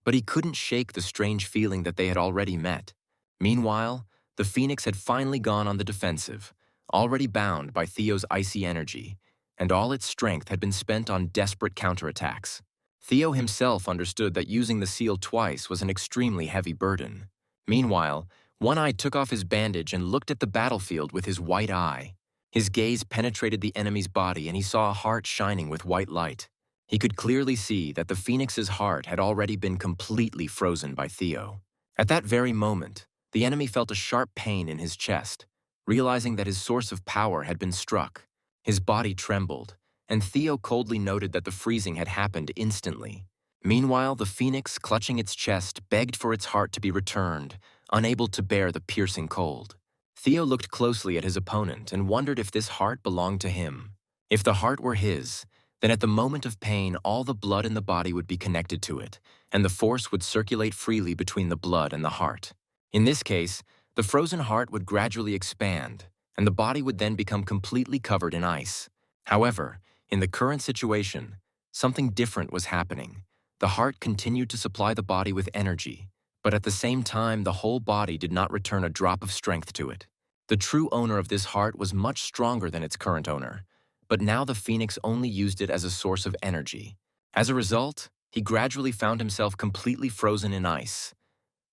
But he couldn't shake the strange feeling that they had already met. Meanwhile, the phoenix had finally gone on the defensive, already bound by Theo's icy energy, and all its strength had been spent on desperate counterattacks. Theo himself understood that using the seal twice was an extremely heavy burden. Meanwhile, One Eye took off his bandage and looked at the battlefield with his white eye. His gaze penetrated the enemy's body and he saw a heart shining with white light. He could clearly see that the phoenix's heart had already been completely frozen by Theo. At that very moment, the enemy felt a sharp pain in his chest, realizing that his source of power had been struck. His body trembled, and Theo coldly noted that the freezing had happened instantly. Meanwhile, the phoenix, clutching its chest, begged for its heart to be returned, unable to bear the piercing cold. Theo looked closely at his opponent and wondered if this heart belonged to him. If the heart were his, then at the moment of pain, all the blood in the body would be connected to it, and the force would circulate freely between the blood and the heart. In this case, the frozen heart would gradually expand, and the body would then become completely covered in ice. However, in the current situation, something different was happening. The heart continued to supply the body with energy, but at the same time, the whole body did not return a drop of strength to it. The true owner of this heart was much stronger than its current owner, but now the phoenix only used it as a source of energy. As a result, he gradually found himself completely frozen in ice.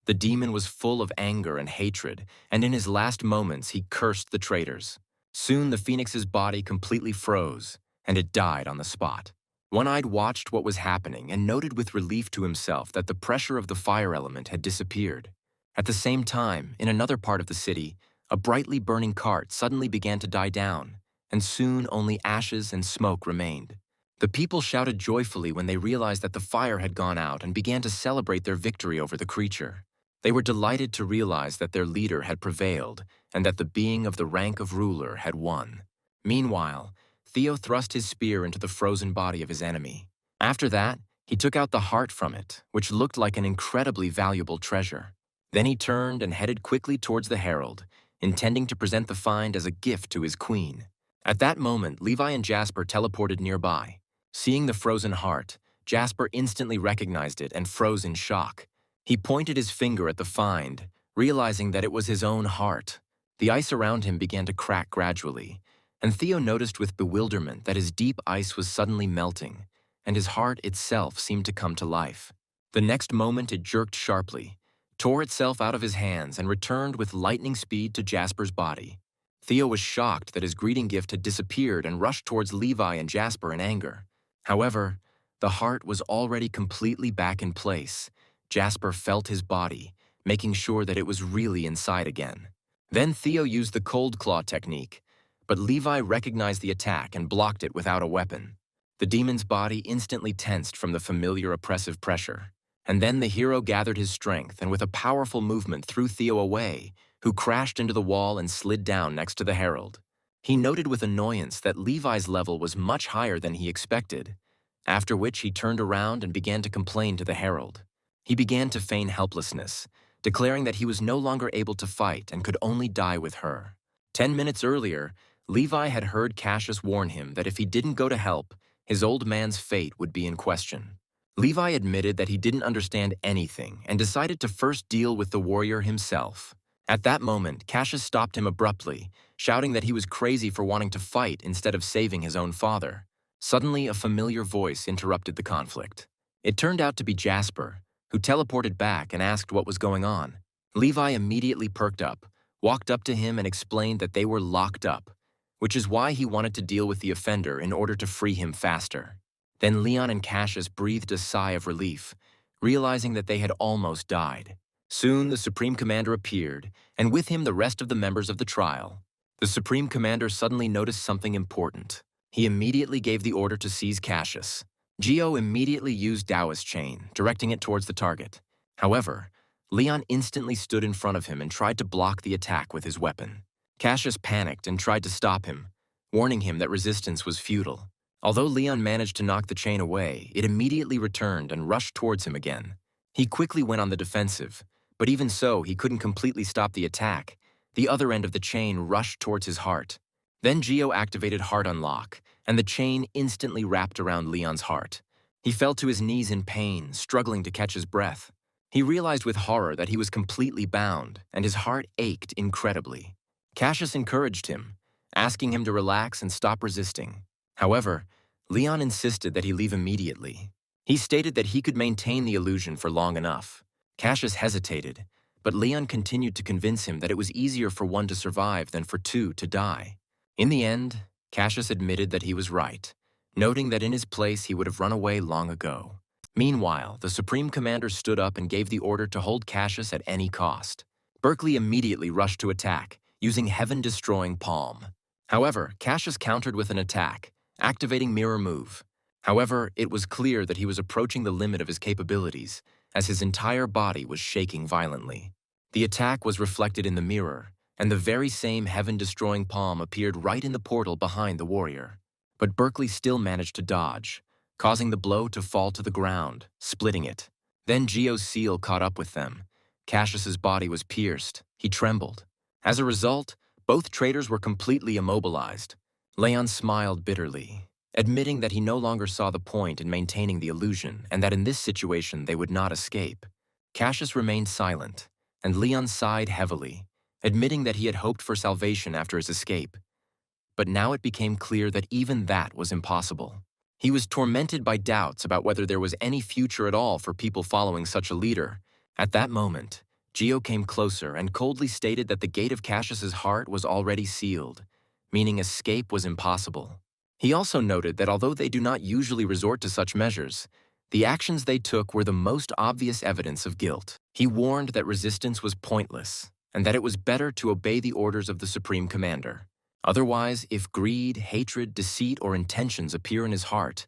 The demon was full of anger and hatred, and in his last moments he cursed the traitors. Soon the phoenix's body completely froze, and it died on the spot. One-Eyed watched what was happening and noted with relief to himself that the pressure of the fire element had disappeared. At the same time, in another part of the city, a brightly burning cart suddenly began to die down, and soon only ashes and smoke remained. The people shouted joyfully when they realized that the fire had gone out and began to celebrate their victory over the creature. They were delighted to realize that their leader had prevailed and that the being of the rank of ruler had won. Meanwhile, Theo thrust his spear into the frozen body of his enemy. After that, he took out the heart from it, which looked like an incredibly valuable treasure. Then he turned and headed quickly towards the herald, intending to present the find as a gift to his queen. At that moment, Levi and Jasper teleported nearby. Seeing the frozen heart, Jasper instantly recognized it and froze in shock. He pointed his finger at the find, realizing that it was his own heart. The ice around him began to crack gradually, and Theo noticed with bewilderment that his deep ice was suddenly melting, and his heart itself seemed to come to life. The next moment it jerked sharply, tore itself out of his hands, and returned with lightning speed to Jasper's body. Theo was shocked that his greeting gift had disappeared and rushed towards Levi and Jasper in anger. However, the heart was already completely back in place. Jasper felt his body, making sure that it was really inside again. Then Theo used the cold claw technique, but Levi recognized the attack and blocked it without a weapon. The demon's body instantly tensed from the familiar oppressive pressure. And then the hero gathered his strength and with a powerful movement threw Theo away, who crashed into the wall and slid down next to the herald. He noted with annoyance that Levi's level was much higher than he expected, after which he turned around and began to complain to the herald. He began to feign helplessness, declaring that he was no longer able to fight and could only die with her. 10 minutes earlier, Levi had heard Cassius warn him that if he didn't go to help, his old man's fate would be in question. Levi admitted that he didn't understand anything and decided to first deal with the warrior himself. At that moment, Cassius stopped him abruptly, shouting that he was crazy for wanting to fight instead of saving his own father. Suddenly, a familiar voice interrupted the conflict. It turned out to be Jasper, who teleported back and asked what was going on. Levi immediately perked up, walked up to him and explained that they were locked up, which is why he wanted to deal with the offender in order to free him faster. Then Leon and Cassius breathed a sigh of relief, realizing that they had almost died. Soon, the Supreme Commander appeared, and with him the rest of the members of the trial. The Supreme Commander suddenly noticed something important. He immediately gave the order to seize Cassius. Geo immediately used Taoist Chain, directing it towards the target. However, Leon instantly stood in front of him and tried to block the attack with his weapon. Cassius panicked and tried to stop him, warning him that resistance was futile. Although Leon managed to knock the chain away, it immediately returned and rushed towards him again. He quickly went on the defensive, but even so, he couldn't completely stop the attack. The other end of the chain rushed towards his heart. Then Geo activated Heart Unlock, and the chain instantly wrapped around Leon's heart. He fell to his knees in pain, struggling to catch his breath. He realized with horror that he was completely bound, and his heart ached incredibly. Cassius encouraged him, asking him to relax and stop resisting. However, Leon insisted that he leave immediately. He stated that he could maintain the illusion for long enough. Cassius hesitated, but Leon continued to convince him that it was easier for one to survive than for two to die. In the end, Cassius admitted that he was right, noting that in his place he would have run away long ago. Meanwhile, the Supreme Commander stood up and gave the order to hold Cassius at any cost. Berkeley immediately rushed to attack, using heaven-destroying palm. However, Cassius countered with an attack, activating Mirror Move. However, it was clear that he was approaching the limit of his capabilities, as his entire body was shaking violently. The attack was reflected in the mirror, and the very same heaven-destroying palm appeared right in the portal behind the warrior. But Berkeley still managed to dodge, causing the blow to fall to the ground, splitting it. Then Geo's seal caught up with them. Cassius's body was pierced. He trembled. As a result, both traitors were completely immobilized. Leon smiled bitterly, admitting that he no longer saw the point in maintaining the illusion and that in this situation they would not escape. Cassius remained silent, and Leon sighed heavily, admitting that he had hoped for salvation after his escape. But now it became clear that even that was impossible. He was tormented by doubts about whether there was any future at all for people following such a leader. At that moment, Geo came closer and coldly stated that the gate of Cassius's heart was already sealed, meaning escape was impossible. He also noted that although they do not usually resort to such measures, the actions they took were the most obvious evidence of guilt. He warned that resistance was pointless, and that it was better to obey the orders of the Supreme Commander. Otherwise, if greed, hatred, deceit, or intentions appear in his heart,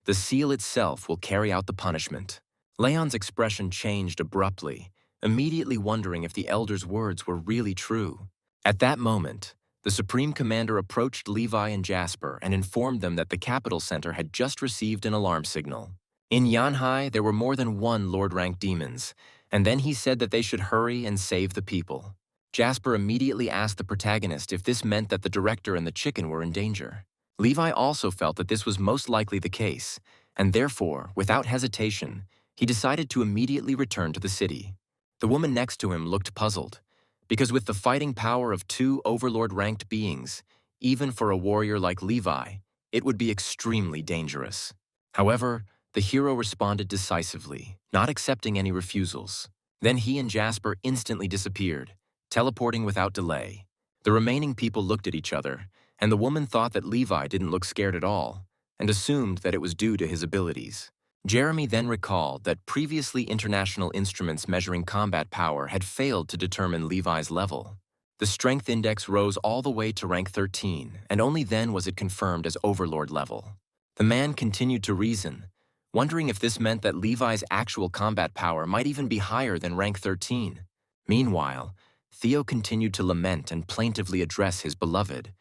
the seal itself will carry out the punishment. Leon's expression changed abruptly, immediately wondering if the elder's words were really true. At that moment, the Supreme Commander approached Levi and Jasper and informed them that the Capital Center had just received an alarm signal. In Yanhai, there were more than one Lord-rank demons, and then he said that they should hurry and save the people. Jasper immediately asked the protagonist if this meant that the director and the chicken were in danger. Levi also felt that this was most likely the case, and therefore, without hesitation, He decided to immediately return to the city. The woman next to him looked puzzled, because with the fighting power of two overlord-ranked beings, even for a warrior like Levi, it would be extremely dangerous. However, the hero responded decisively, not accepting any refusals. Then he and Jasper instantly disappeared, teleporting without delay. The remaining people looked at each other, and the woman thought that Levi didn't look scared at all, and assumed that it was due to his abilities. Jeremy then recalled that previously international instruments measuring combat power had failed to determine Levi's level. The strength index rose all the way to rank 13, and only then was it confirmed as overlord level. The man continued to reason, wondering if this meant that Levi's actual combat power might even be higher than rank 13. Meanwhile, Theo continued to lament and plaintively address his beloved,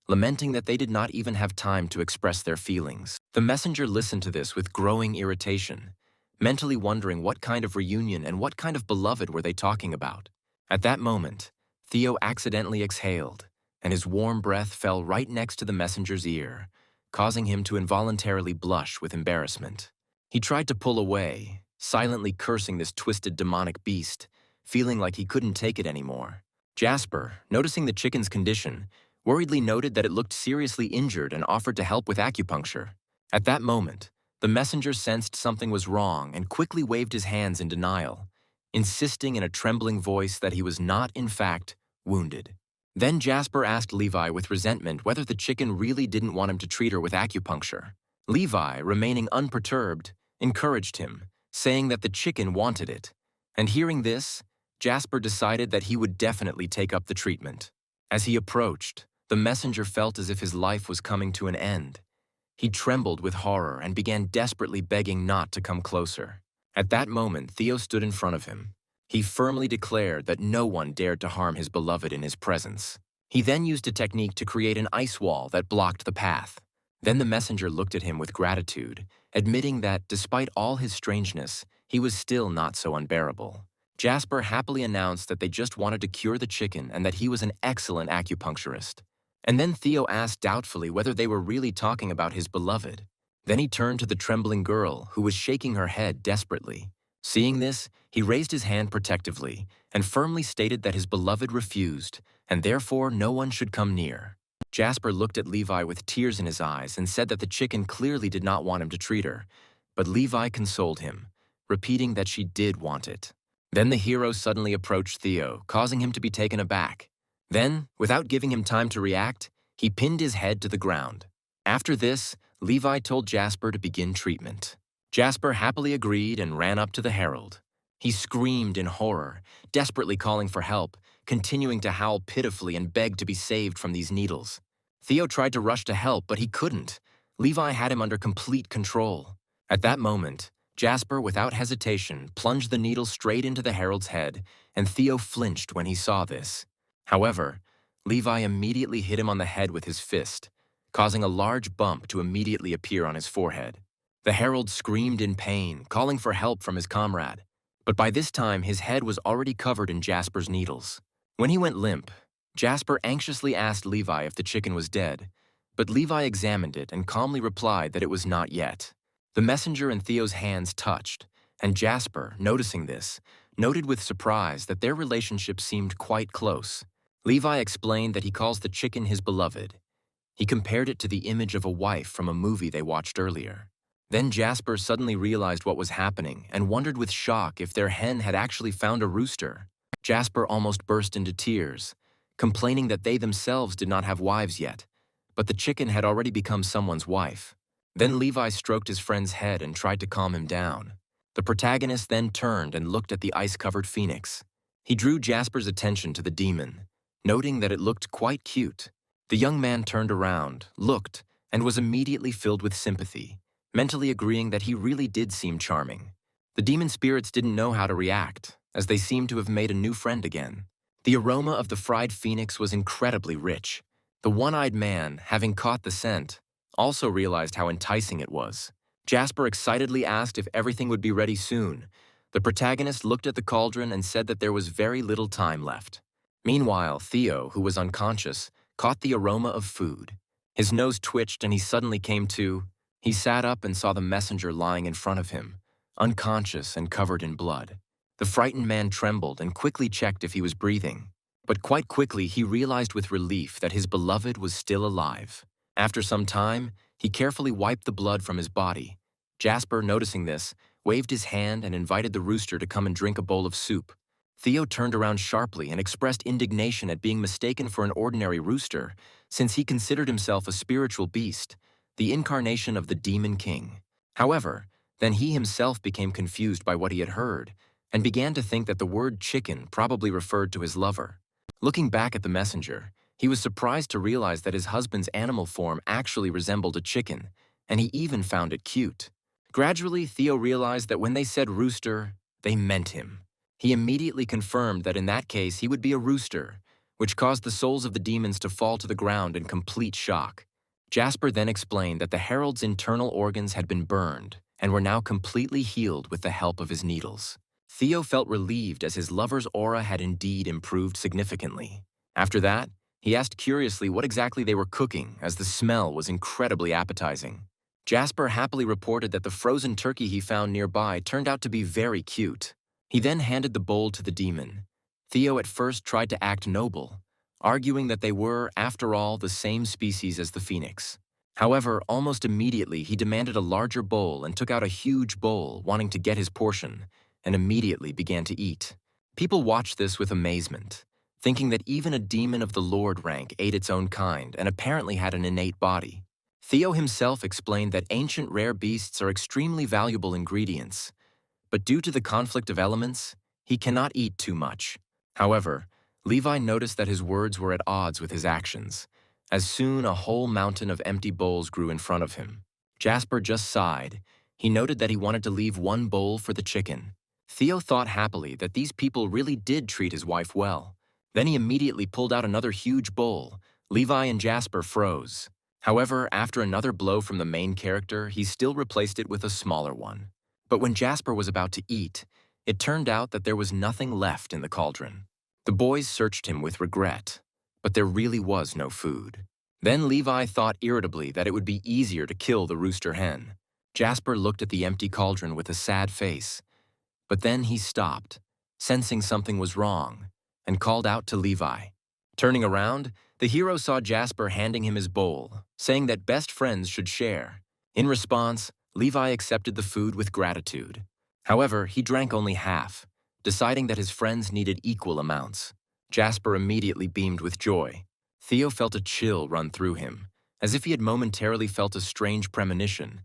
lamenting that they did not even have time to express their feelings. The messenger listened to this with growing irritation, mentally wondering what kind of reunion and what kind of beloved were they talking about. At that moment, Theo accidentally exhaled, and his warm breath fell right next to the messenger's ear, causing him to involuntarily blush with embarrassment. He tried to pull away, silently cursing this twisted demonic beast, feeling like he couldn't take it anymore. Jasper, noticing the chicken's condition, worriedly noted that it looked seriously injured and offered to help with acupuncture. At that moment, the messenger sensed something was wrong and quickly waved his hands in denial, insisting in a trembling voice that he was not, in fact, wounded. Then Jasper asked Levi with resentment whether the chicken really didn't want him to treat her with acupuncture. Levi, remaining unperturbed, encouraged him, saying that the chicken wanted it. And hearing this, Jasper decided that he would definitely take up the treatment. As he approached, the messenger felt as if his life was coming to an end. He trembled with horror and began desperately begging not to come closer. At that moment, Theo stood in front of him. He firmly declared that no one dared to harm his beloved in his presence. He then used a technique to create an ice wall that blocked the path. Then the messenger looked at him with gratitude, admitting that, despite all his strangeness, he was still not so unbearable. Jasper happily announced that they just wanted to cure the chicken and that he was an excellent acupuncturist. And then Theo asked doubtfully whether they were really talking about his beloved. Then he turned to the trembling girl, who was shaking her head desperately. Seeing this, he raised his hand protectively and firmly stated that his beloved refused, and therefore no one should come near. Jasper looked at Levi with tears in his eyes and said that the chicken clearly did not want him to treat her, but Levi consoled him, repeating that she did want it. Then the hero suddenly approached Theo, causing him to be taken aback. Then, without giving him time to react, he pinned his head to the ground. After this, Levi told Jasper to begin treatment. Jasper happily agreed and ran up to the herald. He screamed in horror, desperately calling for help, continuing to howl pitifully and beg to be saved from these needles. Theo tried to rush to help, but he couldn't. Levi had him under complete control. At that moment, Jasper, without hesitation, plunged the needle straight into the herald's head, and Theo flinched when he saw this. However, Levi immediately hit him on the head with his fist, causing a large bump to immediately appear on his forehead. The herald screamed in pain, calling for help from his comrade. But by this time, his head was already covered in Jasper's needles. When he went limp, Jasper anxiously asked Levi if the chicken was dead, but Levi examined it and calmly replied that it was not yet. The messenger and Theo's hands touched, and Jasper, noticing this, noted with surprise that their relationship seemed quite close. Levi explained that he calls the chicken his beloved. He compared it to the image of a wife from a movie they watched earlier. Then Jasper suddenly realized what was happening and wondered with shock if their hen had actually found a rooster. Jasper almost burst into tears, complaining that they themselves did not have wives yet, but the chicken had already become someone's wife. Then Levi stroked his friend's head and tried to calm him down. The protagonist then turned and looked at the ice-covered phoenix. He drew Jasper's attention to the demon, noting that it looked quite cute. The young man turned around, looked, and was immediately filled with sympathy, mentally agreeing that he really did seem charming. The demon spirits didn't know how to react, as they seemed to have made a new friend again. The aroma of the fried phoenix was incredibly rich. The one-eyed man, having caught the scent, also realized how enticing it was. Jasper excitedly asked if everything would be ready soon. The protagonist looked at the cauldron and said that there was very little time left. Meanwhile, Theo, who was unconscious, caught the aroma of food. His nose twitched and he suddenly came to. He sat up and saw the messenger lying in front of him, unconscious and covered in blood. The frightened man trembled and quickly checked if he was breathing. But quite quickly he realized with relief that his beloved was still alive. After some time, he carefully wiped the blood from his body. Jasper, noticing this, waved his hand and invited the rooster to come and drink a bowl of soup. Theo turned around sharply and expressed indignation at being mistaken for an ordinary rooster, since he considered himself a spiritual beast, the incarnation of the demon king. However, then he himself became confused by what he had heard, and began to think that the word chicken probably referred to his lover. Looking back at the messenger, he was surprised to realize that his husband's animal form actually resembled a chicken, and he even found it cute. Gradually, Theo realized that when they said rooster, they meant him. He immediately confirmed that in that case he would be a rooster, which caused the souls of the demons to fall to the ground in complete shock. Jasper then explained that the herald's internal organs had been burned and were now completely healed with the help of his needles. Theo felt relieved as his lover's aura had indeed improved significantly. After that, he asked curiously what exactly they were cooking, as the smell was incredibly appetizing. Jasper happily reported that the frozen turkey he found nearby turned out to be very cute. He then handed the bowl to the demon. Theo at first tried to act noble, arguing that they were, after all, the same species as the phoenix. However, almost immediately he demanded a larger bowl and took out a huge bowl, wanting to get his portion, and immediately began to eat. People watched this with amazement, thinking that even a demon of the Lord rank ate its own kind and apparently had an innate body. Theo himself explained that ancient rare beasts are extremely valuable ingredients, but due to the conflict of elements, he cannot eat too much. However, Levi noticed that his words were at odds with his actions, as soon a whole mountain of empty bowls grew in front of him. Jasper just sighed. He noted that he wanted to leave one bowl for the chicken. Theo thought happily that these people really did treat his wife well. Then he immediately pulled out another huge bowl. Levi and Jasper froze. However, after another blow from the main character, he still replaced it with a smaller one. But when Jasper was about to eat, it turned out that there was nothing left in the cauldron. The boys searched him with regret, but there really was no food. Then Levi thought irritably that it would be easier to kill the rooster hen. Jasper looked at the empty cauldron with a sad face, but then he stopped, sensing something was wrong, and called out to Levi. Turning around, the hero saw Jasper handing him his bowl, saying that best friends should share. In response, Levi accepted the food with gratitude. However, he drank only half, deciding that his friends needed equal amounts. Jasper immediately beamed with joy. Theo felt a chill run through him, as if he had momentarily felt a strange premonition,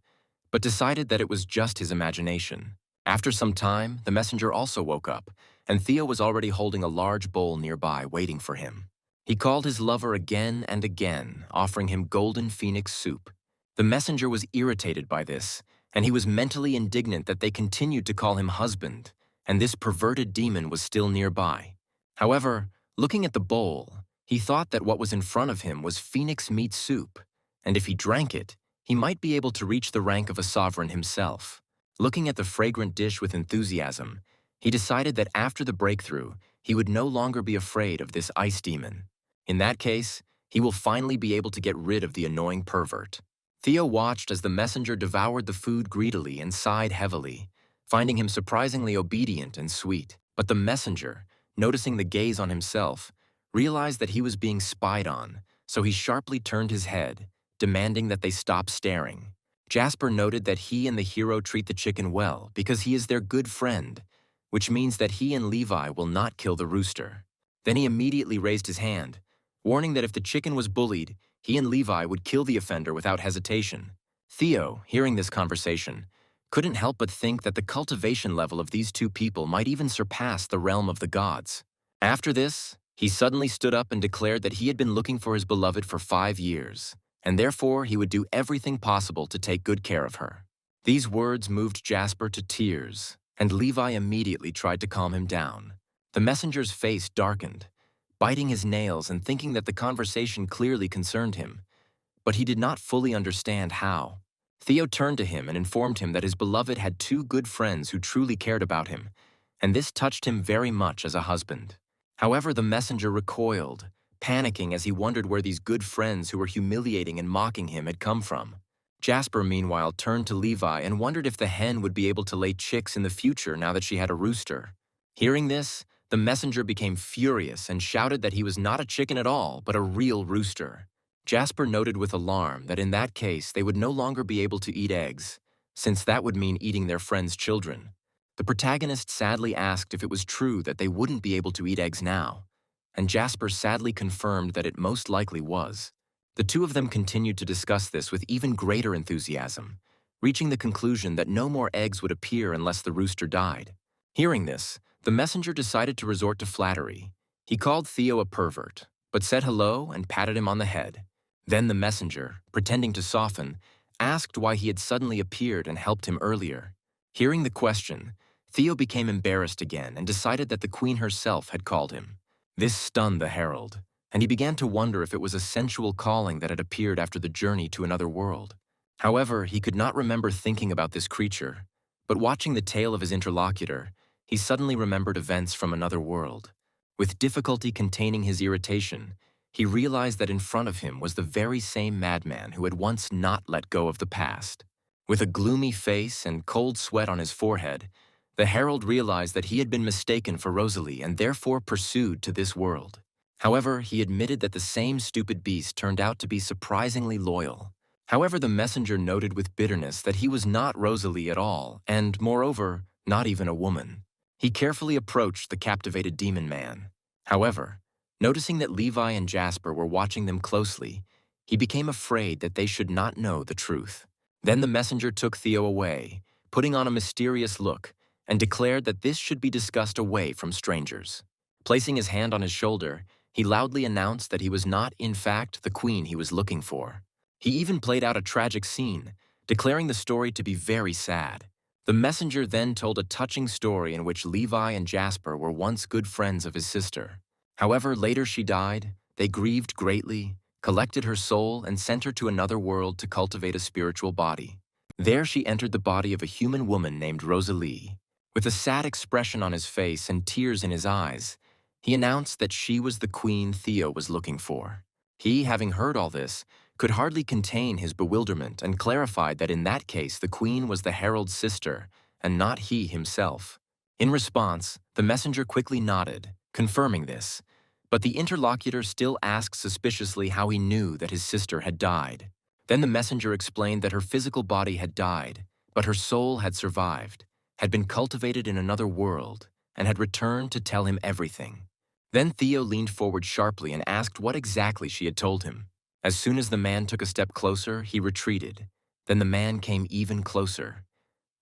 but decided that it was just his imagination. After some time, the messenger also woke up, and Theo was already holding a large bowl nearby waiting for him. He called his lover again and again, offering him golden phoenix soup. The messenger was irritated by this, and he was mentally indignant that they continued to call him husband, and this perverted demon was still nearby. However, looking at the bowl, he thought that what was in front of him was phoenix meat soup, and if he drank it, he might be able to reach the rank of a sovereign himself. Looking at the fragrant dish with enthusiasm, he decided that after the breakthrough, he would no longer be afraid of this ice demon. In that case, he will finally be able to get rid of the annoying pervert. Theo watched as the messenger devoured the food greedily and sighed heavily, finding him surprisingly obedient and sweet. But the messenger, noticing the gaze on himself, realized that he was being spied on, so he sharply turned his head, demanding that they stop staring. Jasper noted that he and the hero treat the chicken well because he is their good friend, which means that he and Levi will not kill the rooster. Then he immediately raised his hand, warning that if the chicken was bullied, he and Levi would kill the offender without hesitation. Theo, hearing this conversation, couldn't help but think that the cultivation level of these two people might even surpass the realm of the gods. After this, he suddenly stood up and declared that he had been looking for his beloved for 5 years, and therefore he would do everything possible to take good care of her. These words moved Jasper to tears, and Levi immediately tried to calm him down. The messenger's face darkened, biting his nails and thinking that the conversation clearly concerned him, but he did not fully understand how. Theo turned to him and informed him that his beloved had 2 good friends who truly cared about him, and this touched him very much as a husband. However, the messenger recoiled, panicking as he wondered where these good friends who were humiliating and mocking him had come from. Jasper, meanwhile, turned to Levi and wondered if the hen would be able to lay chicks in the future now that she had a rooster. Hearing this, the messenger became furious and shouted that he was not a chicken at all, but a real rooster. Jasper noted with alarm that in that case they would no longer be able to eat eggs, since that would mean eating their friends' children. The protagonist sadly asked if it was true that they wouldn't be able to eat eggs now, and Jasper sadly confirmed that it most likely was. The two of them continued to discuss this with even greater enthusiasm, reaching the conclusion that no more eggs would appear unless the rooster died. Hearing this, the messenger decided to resort to flattery. He called Theo a pervert, but said hello and patted him on the head. Then the messenger, pretending to soften, asked why he had suddenly appeared and helped him earlier. Hearing the question, Theo became embarrassed again and decided that the queen herself had called him. This stunned the herald, and he began to wonder if it was a sensual calling that had appeared after the journey to another world. However, he could not remember thinking about this creature, but watching the tale of his interlocutor, he suddenly remembered events from another world. With difficulty containing his irritation, he realized that in front of him was the very same madman who had once not let go of the past. With a gloomy face and cold sweat on his forehead, the herald realized that he had been mistaken for Rosalie and therefore pursued to this world. However, he admitted that the same stupid beast turned out to be surprisingly loyal. However, the messenger noted with bitterness that he was not Rosalie at all, and, moreover, not even a woman. He carefully approached the captivated demon man. However, noticing that Levi and Jasper were watching them closely, he became afraid that they should not know the truth. Then the messenger took Theo away, putting on a mysterious look, and declared that this should be discussed away from strangers. Placing his hand on his shoulder, he loudly announced that he was not, in fact, the queen he was looking for. He even played out a tragic scene, declaring the story to be very sad. The messenger then told a touching story in which Levi and Jasper were once good friends of his sister. However, later she died, they grieved greatly, collected her soul, and sent her to another world to cultivate a spiritual body. There she entered the body of a human woman named Rosalie. With a sad expression on his face and tears in his eyes, he announced that she was the queen Theo was looking for. He, having heard all this, could hardly contain his bewilderment and clarified that in that case the queen was the herald's sister and not he himself. In response, the messenger quickly nodded, confirming this, but the interlocutor still asked suspiciously how he knew that his sister had died. Then the messenger explained that her physical body had died, but her soul had survived, had been cultivated in another world, and had returned to tell him everything. Then Theo leaned forward sharply and asked what exactly she had told him. As soon as the man took a step closer, he retreated. Then the man came even closer.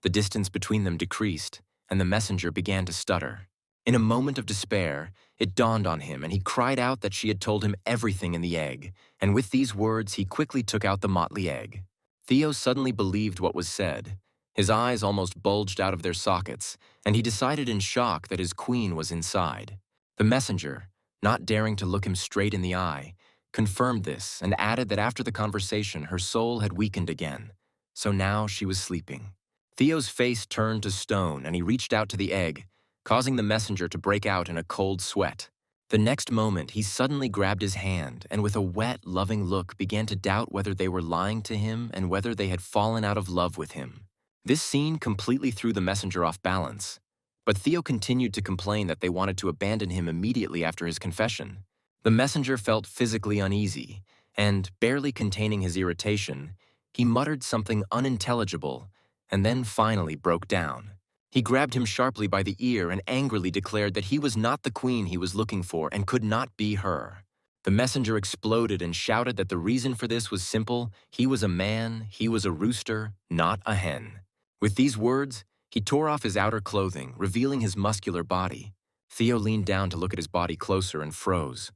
The distance between them decreased, and the messenger began to stutter. In a moment of despair, it dawned on him, and he cried out that she had told him everything in the egg, and with these words he quickly took out the motley egg. Theo suddenly believed what was said. His eyes almost bulged out of their sockets, and he decided in shock that his queen was inside. The messenger, not daring to look him straight in the eye, confirmed this and added that after the conversation her soul had weakened again, so now she was sleeping. Theo's face turned to stone and he reached out to the egg, causing the messenger to break out in a cold sweat. The next moment he suddenly grabbed his hand and with a wet, loving look began to doubt whether they were lying to him and whether they had fallen out of love with him. This scene completely threw the messenger off balance, but Theo continued to complain that they wanted to abandon him immediately after his confession. The messenger felt physically uneasy, and, barely containing his irritation, he muttered something unintelligible and then finally broke down. He grabbed him sharply by the ear and angrily declared that he was not the queen he was looking for and could not be her. The messenger exploded and shouted that the reason for this was simple: he was a man, he was a rooster, not a hen. With these words, he tore off his outer clothing, revealing his muscular body. Theo leaned down to look at his body closer and froze.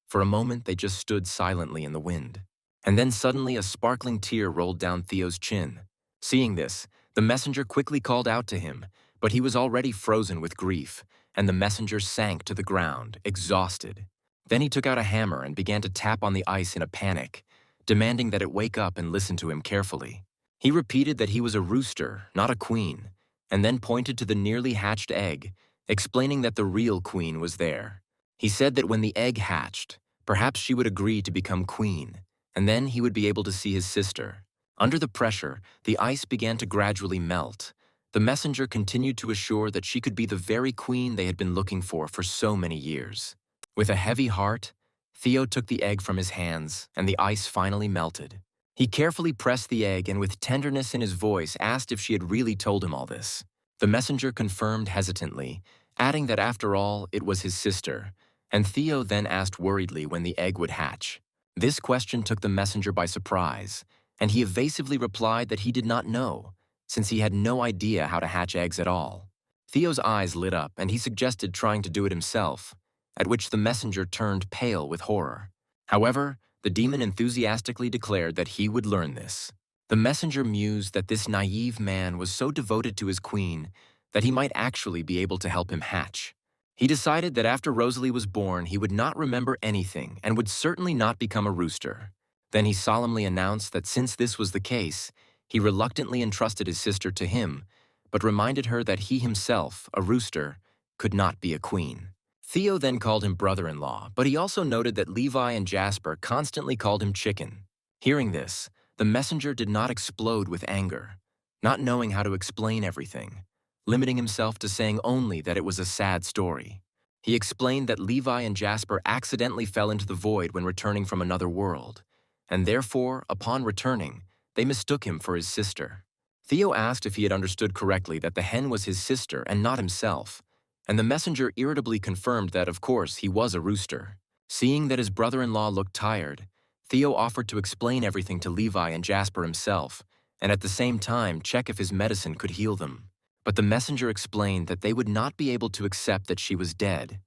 For a moment, they just stood silently in the wind. And then suddenly a sparkling tear rolled down Theo's chin. Seeing this, the messenger quickly called out to him, but he was already frozen with grief, and the messenger sank to the ground, exhausted. Then he took out a hammer and began to tap on the ice in a panic, demanding that it wake up and listen to him carefully. He repeated that he was a rooster, not a queen, and then pointed to the nearly hatched egg, explaining that the real queen was there. He said that when the egg hatched, perhaps she would agree to become queen, and then he would be able to see his sister. Under the pressure, the ice began to gradually melt. The messenger continued to assure that she could be the very queen they had been looking for so many years. With a heavy heart, Theo took the egg from his hands, and the ice finally melted. He carefully pressed the egg and with tenderness in his voice asked if she had really told him all this. The messenger confirmed hesitantly, adding that after all, it was his sister, and Theo then asked worriedly when the egg would hatch. This question took the messenger by surprise, and he evasively replied that he did not know, since he had no idea how to hatch eggs at all. Theo's eyes lit up, and he suggested trying to do it himself, at which the messenger turned pale with horror. However, the demon enthusiastically declared that he would learn this. The messenger mused that this naive man was so devoted to his queen that he might actually be able to help him hatch. He decided that after Rosalie was born, he would not remember anything and would certainly not become a rooster. Then he solemnly announced that since this was the case, he reluctantly entrusted his sister to him, but reminded her that he himself, a rooster, could not be a queen. Theo then called him brother-in-law, but he also noted that Levi and Jasper constantly called him chicken. Hearing this, the messenger did not explode with anger, not knowing how to explain everything, limiting himself to saying only that it was a sad story. He explained that Levi and Jasper accidentally fell into the void when returning from another world, and therefore, upon returning, they mistook him for his sister. Theo asked if he had understood correctly that the hen was his sister and not himself, and the messenger irritably confirmed that, of course, he was a rooster. Seeing that his brother-in-law looked tired, Theo offered to explain everything to Levi and Jasper himself, and at the same time check if his medicine could heal them. But the messenger explained that they would not be able to accept that she was dead.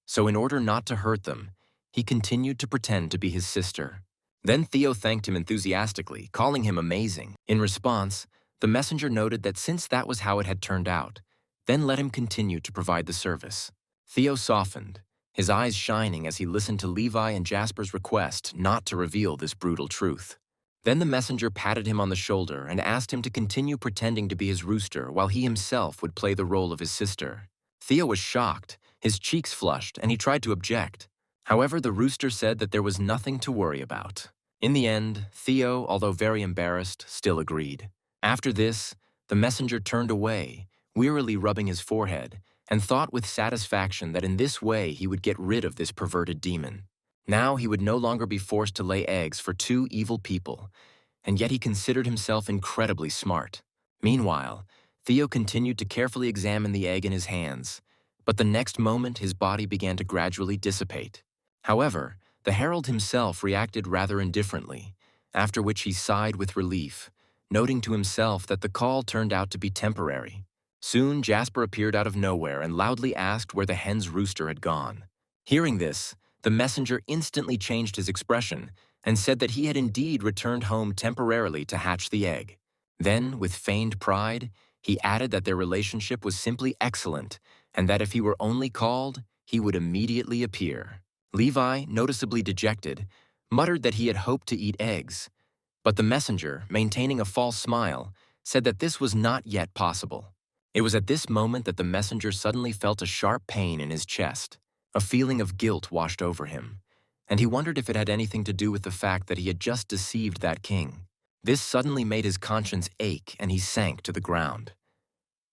So in order not to hurt them, he continued to pretend to be his sister. Then Theo thanked him enthusiastically, calling him amazing. In response, the messenger noted that since that was how it had turned out, then let him continue to provide the service. Theo softened, his eyes shining as he listened to Levi and Jasper's request not to reveal this brutal truth. Then the messenger patted him on the shoulder and asked him to continue pretending to be his rooster while he himself would play the role of his sister. Theo was shocked, his cheeks flushed, and he tried to object. However, the rooster said that there was nothing to worry about. In the end, Theo, although very embarrassed, still agreed. After this, the messenger turned away, wearily rubbing his forehead, and thought with satisfaction that in this way he would get rid of this perverted demon. Now he would no longer be forced to lay eggs for two evil people, and yet he considered himself incredibly smart. Meanwhile, Theo continued to carefully examine the egg in his hands, but the next moment his body began to gradually dissipate. However, the herald himself reacted rather indifferently, after which he sighed with relief, noting to himself that the call turned out to be temporary. Soon Jasper appeared out of nowhere and loudly asked where the hen's rooster had gone. Hearing this, the messenger instantly changed his expression and said that he had indeed returned home temporarily to hatch the egg. Then, with feigned pride, he added that their relationship was simply excellent and that if he were only called, he would immediately appear. Levi, noticeably dejected, muttered that he had hoped to eat eggs, but the messenger, maintaining a false smile, said that this was not yet possible. It was at this moment that the messenger suddenly felt a sharp pain in his chest. A feeling of guilt washed over him, and he wondered if it had anything to do with the fact that he had just deceived that king. This suddenly made his conscience ache, and he sank to the ground.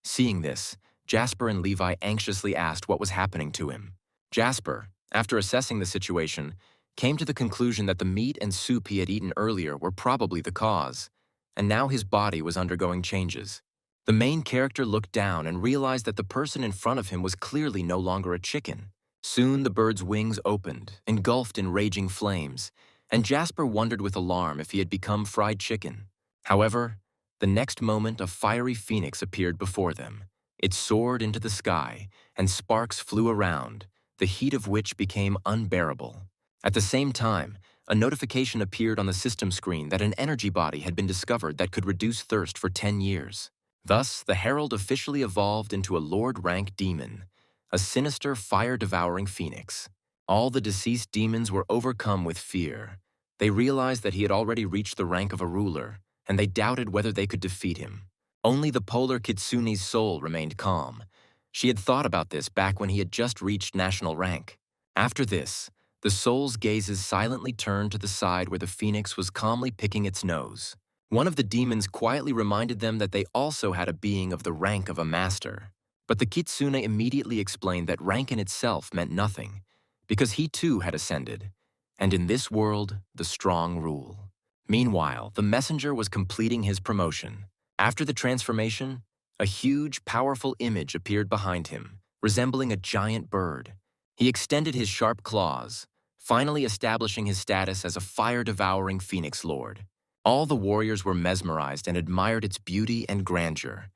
Seeing this, Jasper and Levi anxiously asked what was happening to him. Jasper, after assessing the situation, came to the conclusion that the meat and soup he had eaten earlier were probably the cause, and now his body was undergoing changes. The main character looked down and realized that the person in front of him was clearly no longer a chicken. Soon the bird's wings opened, engulfed in raging flames, and Jasper wondered with alarm if he had become fried chicken. However, the next moment a fiery phoenix appeared before them. It soared into the sky, and sparks flew around, the heat of which became unbearable. At the same time, a notification appeared on the system screen that an energy body had been discovered that could reduce thirst for 10 years. Thus, the herald officially evolved into a Lord-rank demon, a sinister, fire-devouring phoenix. All the deceased demons were overcome with fear. They realized that he had already reached the rank of a ruler, and they doubted whether they could defeat him. Only the polar kitsune's soul remained calm. She had thought about this back when he had just reached national rank. After this, the soul's gazes silently turned to the side where the phoenix was calmly picking its nose. One of the demons quietly reminded them that they also had a being of the rank of a master. But the kitsune immediately explained that rank in itself meant nothing, because he too had ascended, and in this world, the strong rule. Meanwhile, the messenger was completing his promotion. After the transformation, a huge, powerful image appeared behind him, resembling a giant bird. He extended his sharp claws, finally establishing his status as a fire-devouring phoenix lord. All the warriors were mesmerized and admired its beauty and grandeur.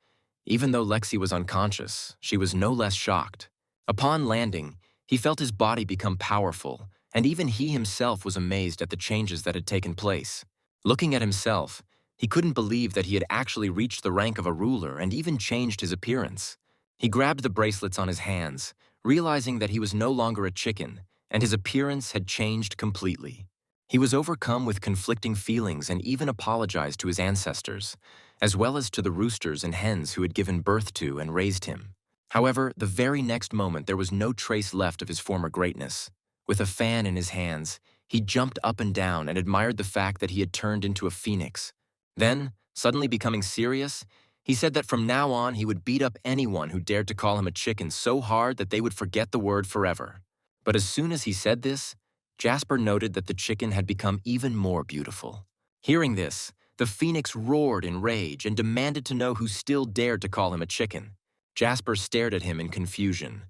Even though Lexi was unconscious, she was no less shocked. Upon landing, he felt his body become powerful, and even he himself was amazed at the changes that had taken place. Looking at himself, he couldn't believe that he had actually reached the rank of a ruler and even changed his appearance. He grabbed the bracelets on his hands, realizing that he was no longer a chicken, and his appearance had changed completely. He was overcome with conflicting feelings and even apologized to his ancestors, as well as to the roosters and hens who had given birth to and raised him. However, the very next moment there was no trace left of his former greatness. With a fan in his hands, he jumped up and down and admired the fact that he had turned into a phoenix. Then, suddenly becoming serious, he said that from now on he would beat up anyone who dared to call him a chicken so hard that they would forget the word forever. But as soon as he said this, Jasper noted that the chicken had become even more beautiful. Hearing this, the phoenix roared in rage and demanded to know who still dared to call him a chicken. Jasper stared at him in confusion,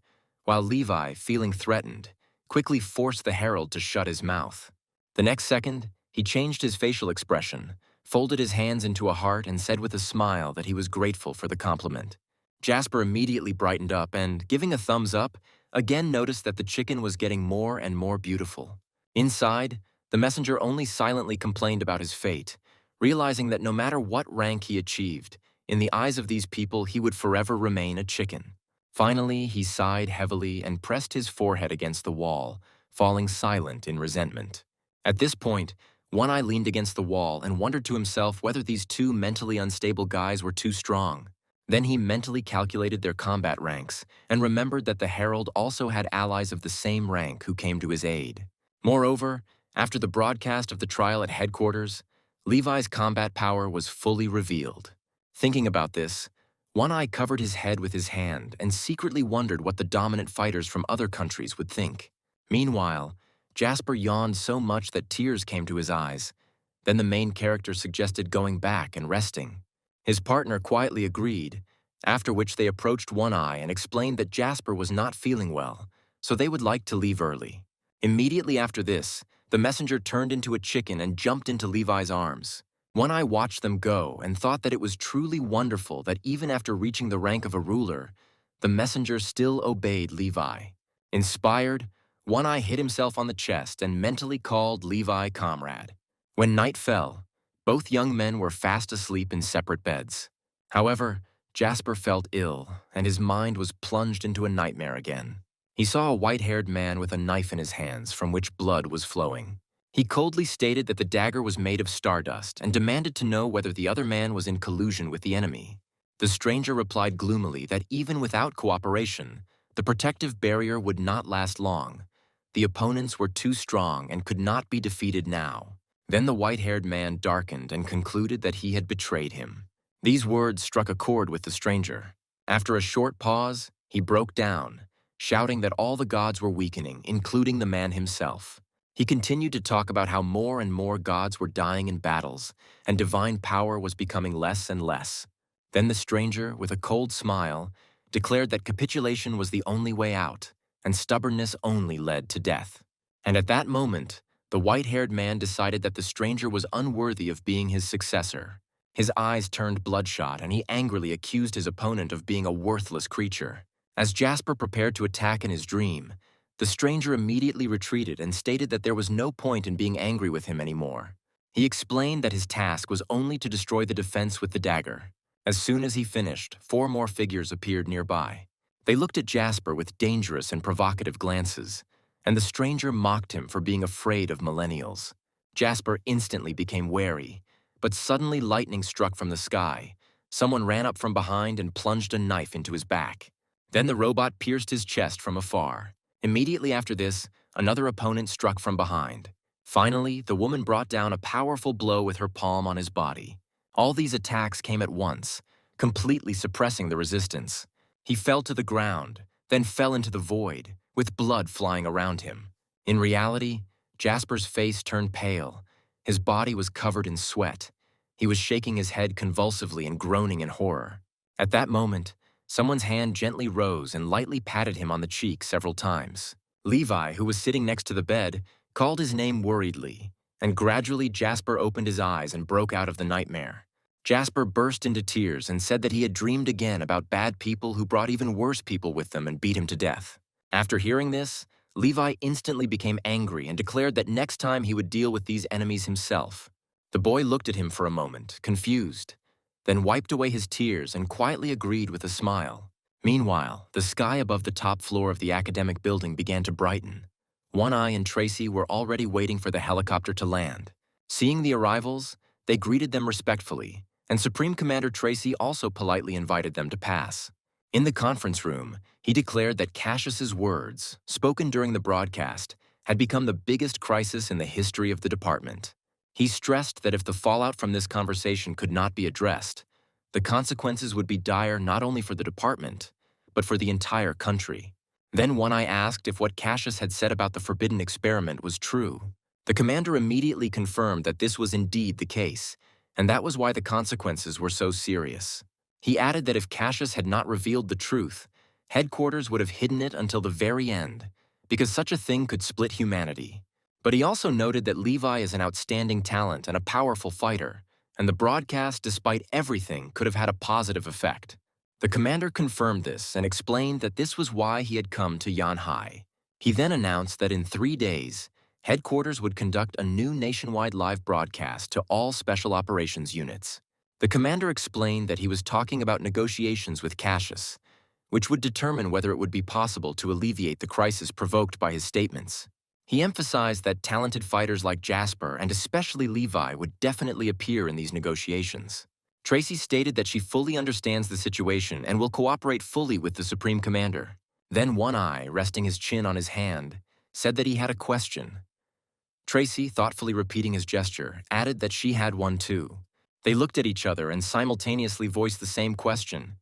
while Levi, feeling threatened, quickly forced the herald to shut his mouth. The next second, he changed his facial expression, folded his hands into a heart, and said with a smile that he was grateful for the compliment. Jasper immediately brightened up and, giving a thumbs up, again noticed that the chicken was getting more and more beautiful. Inside, the messenger only silently complained about his fate, realizing that no matter what rank he achieved, in the eyes of these people he would forever remain a chicken. Finally, he sighed heavily and pressed his forehead against the wall, falling silent in resentment. At this point, One Eye leaned against the wall and wondered to himself whether these two mentally unstable guys were too strong. Then he mentally calculated their combat ranks and remembered that the herald also had allies of the same rank who came to his aid. Moreover, after the broadcast of the trial at headquarters, Levi's combat power was fully revealed. Thinking about this, One Eye covered his head with his hand and secretly wondered what the dominant fighters from other countries would think. Meanwhile, Jasper yawned so much that tears came to his eyes. Then the main character suggested going back and resting. His partner quietly agreed, after which they approached One Eye and explained that Jasper was not feeling well, so they would like to leave early. Immediately after this, the messenger turned into a chicken and jumped into Levi's arms. One Eye watched them go and thought that it was truly wonderful that even after reaching the rank of a ruler, the messenger still obeyed Levi. Inspired, One Eye hit himself on the chest and mentally called Levi comrade. When night fell, both young men were fast asleep in separate beds. However, Jasper felt ill, and his mind was plunged into a nightmare again. He saw a white-haired man with a knife in his hands from which blood was flowing. He coldly stated that the dagger was made of stardust and demanded to know whether the other man was in collusion with the enemy. The stranger replied gloomily that even without cooperation, the protective barrier would not last long. The opponents were too strong and could not be defeated now. Then the white-haired man darkened and concluded that he had betrayed him. These words struck a chord with the stranger. After a short pause, he broke down, shouting that all the gods were weakening, including the man himself. He continued to talk about how more and more gods were dying in battles, and divine power was becoming less and less. Then the stranger, with a cold smile, declared that capitulation was the only way out, and stubbornness only led to death. And at that moment, the white-haired man decided that the stranger was unworthy of being his successor. His eyes turned bloodshot, and he angrily accused his opponent of being a worthless creature. As Jasper prepared to attack in his dream, the stranger immediately retreated and stated that there was no point in being angry with him anymore. He explained that his task was only to destroy the defense with the dagger. As soon as he finished, 4 more figures appeared nearby. They looked at Jasper with dangerous and provocative glances, and the stranger mocked him for being afraid of millennials. Jasper instantly became wary, but suddenly lightning struck from the sky. Someone ran up from behind and plunged a knife into his back. Then the robot pierced his chest from afar. Immediately after this, another opponent struck from behind. Finally, the woman brought down a powerful blow with her palm on his body. All these attacks came at once, completely suppressing the resistance. He fell to the ground, then fell into the void, with blood flying around him. In reality, Jasper's face turned pale. His body was covered in sweat. He was shaking his head convulsively and groaning in horror. At that moment, someone's hand gently rose and lightly patted him on the cheek several times. Levi, who was sitting next to the bed, called his name worriedly, and gradually Jasper opened his eyes and broke out of the nightmare. Jasper burst into tears and said that he had dreamed again about bad people who brought even worse people with them and beat him to death. After hearing this, Levi instantly became angry and declared that next time he would deal with these enemies himself. The boy looked at him for a moment, confused, then wiped away his tears and quietly agreed with a smile. Meanwhile, the sky above the top floor of the academic building began to brighten. One Eye and Tracy were already waiting for the helicopter to land. Seeing the arrivals, they greeted them respectfully, and Supreme Commander Tracy also politely invited them to pass. In the conference room, he declared that Cassius's words, spoken during the broadcast, had become the biggest crisis in the history of the department. He stressed that if the fallout from this conversation could not be addressed, the consequences would be dire not only for the department, but for the entire country. Then One Eye asked if what Cassius had said about the forbidden experiment was true. The commander immediately confirmed that this was indeed the case, and that was why the consequences were so serious. He added that if Cassius had not revealed the truth, headquarters would have hidden it until the very end, because such a thing could split humanity. But he also noted that Levi is an outstanding talent and a powerful fighter, and the broadcast, despite everything, could have had a positive effect. The commander confirmed this and explained that this was why he had come to Yanhai. He then announced that in 3 days, headquarters would conduct a new nationwide live broadcast to all special operations units. The commander explained that he was talking about negotiations with Cassius, which would determine whether it would be possible to alleviate the crisis provoked by his statements. He emphasized that talented fighters like Jasper and especially Levi would definitely appear in these negotiations. Tracy stated that she fully understands the situation and will cooperate fully with the Supreme Commander. Then One Eye, resting his chin on his hand, said that he had a question. Tracy, thoughtfully repeating his gesture, added that she had one too. They looked at each other and simultaneously voiced the same question.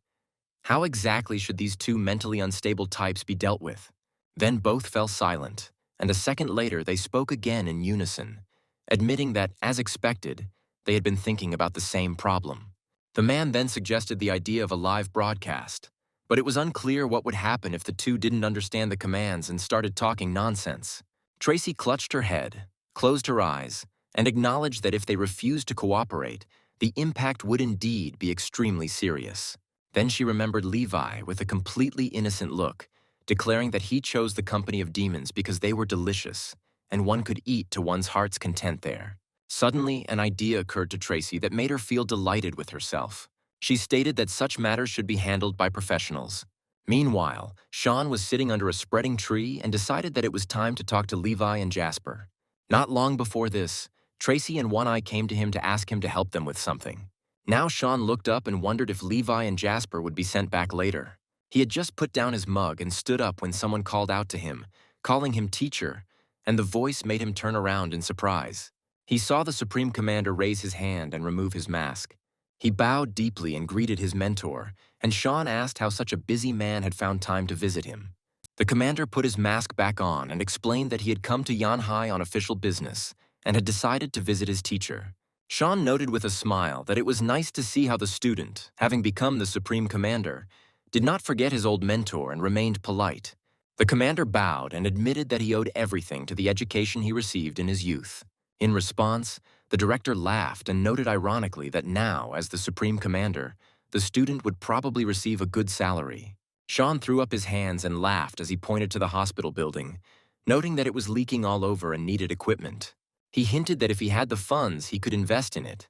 How exactly should these two mentally unstable types be dealt with? Then both fell silent, and a second later they spoke again in unison, admitting that, as expected, they had been thinking about the same problem. The man then suggested the idea of a live broadcast, but it was unclear what would happen if the two didn't understand the commands and started talking nonsense. Tracy clutched her head, closed her eyes, and acknowledged that if they refused to cooperate, the impact would indeed be extremely serious. Then she remembered Levi with a completely innocent look, declaring that he chose the company of demons because they were delicious, and one could eat to one's heart's content there. Suddenly, an idea occurred to Tracy that made her feel delighted with herself. She stated that such matters should be handled by professionals. Meanwhile, Sean was sitting under a spreading tree and decided that it was time to talk to Levi and Jasper. Not long before this, Tracy and One Eye came to him to ask him to help them with something. Now Sean looked up and wondered if Levi and Jasper would be sent back later. He had just put down his mug and stood up when someone called out to him, calling him teacher, and the voice made him turn around in surprise. He saw the Supreme Commander raise his hand and remove his mask. He bowed deeply and greeted his mentor, and Sean asked how such a busy man had found time to visit him. The commander put his mask back on and explained that he had come to Yanhai on official business and had decided to visit his teacher. Sean noted with a smile that it was nice to see how the student, having become the Supreme Commander, did not forget his old mentor and remained polite. The commander bowed and admitted that he owed everything to the education he received in his youth. In response, the director laughed and noted ironically that now, as the Supreme Commander, the student would probably receive a good salary. Sean threw up his hands and laughed as he pointed to the hospital building, noting that it was leaking all over and needed equipment. He hinted that if he had the funds, he could invest in it.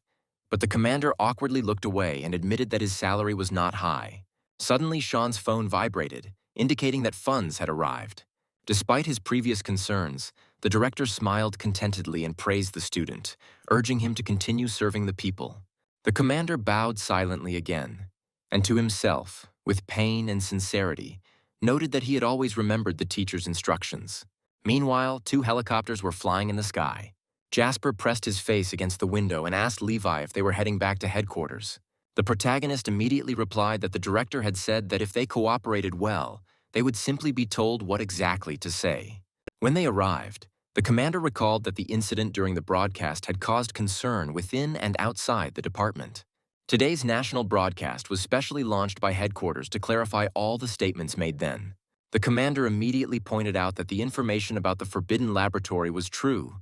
But the commander awkwardly looked away and admitted that his salary was not high. Suddenly, Sean's phone vibrated, indicating that funds had arrived. Despite his previous concerns, the director smiled contentedly and praised the student, urging him to continue serving the people. The commander bowed silently again, and to himself, with pain and sincerity, noted that he had always remembered the teacher's instructions. Meanwhile, 2 helicopters were flying in the sky. Jasper pressed his face against the window and asked Levi if they were heading back to headquarters. The protagonist immediately replied that the director had said that if they cooperated well, they would simply be told what exactly to say. When they arrived, the commander recalled that the incident during the broadcast had caused concern within and outside the department. Today's national broadcast was specially launched by headquarters to clarify all the statements made then. The commander immediately pointed out that the information about the forbidden laboratory was true.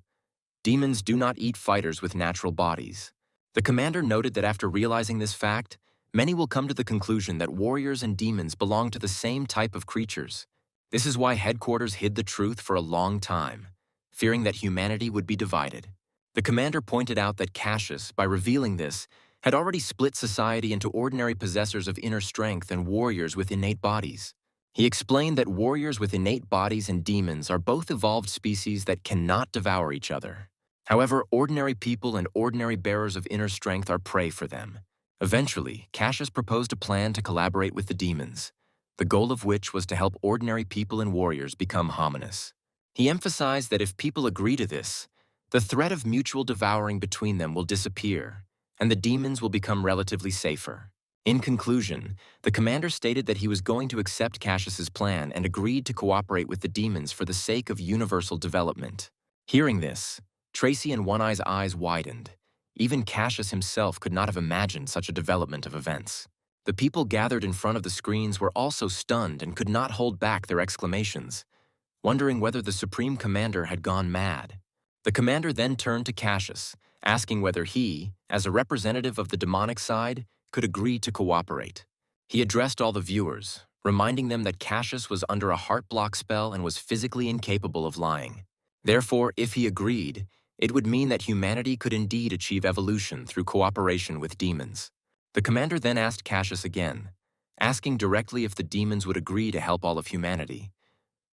Demons do not eat fighters with natural bodies. The commander noted that after realizing this fact, many will come to the conclusion that warriors and demons belong to the same type of creatures. This is why headquarters hid the truth for a long time, fearing that humanity would be divided. The commander pointed out that Cassius, by revealing this, had already split society into ordinary possessors of inner strength and warriors with innate bodies. He explained that warriors with innate bodies and demons are both evolved species that cannot devour each other. However, ordinary people and ordinary bearers of inner strength are prey for them. Eventually, Cassius proposed a plan to collaborate with the demons, the goal of which was to help ordinary people and warriors become hominous. He emphasized that if people agree to this, the threat of mutual devouring between them will disappear, and the demons will become relatively safer. In conclusion, the commander stated that he was going to accept Cassius's plan and agreed to cooperate with the demons for the sake of universal development. Hearing this, Tracy and One Eye's eyes widened. Even Cassius himself could not have imagined such a development of events. The people gathered in front of the screens were also stunned and could not hold back their exclamations, wondering whether the Supreme Commander had gone mad. The commander then turned to Cassius, asking whether he, as a representative of the demonic side, could agree to cooperate. He addressed all the viewers, reminding them that Cassius was under a heart block spell and was physically incapable of lying. Therefore, if he agreed, it would mean that humanity could indeed achieve evolution through cooperation with demons. The commander then asked Cassius again, asking directly if the demons would agree to help all of humanity.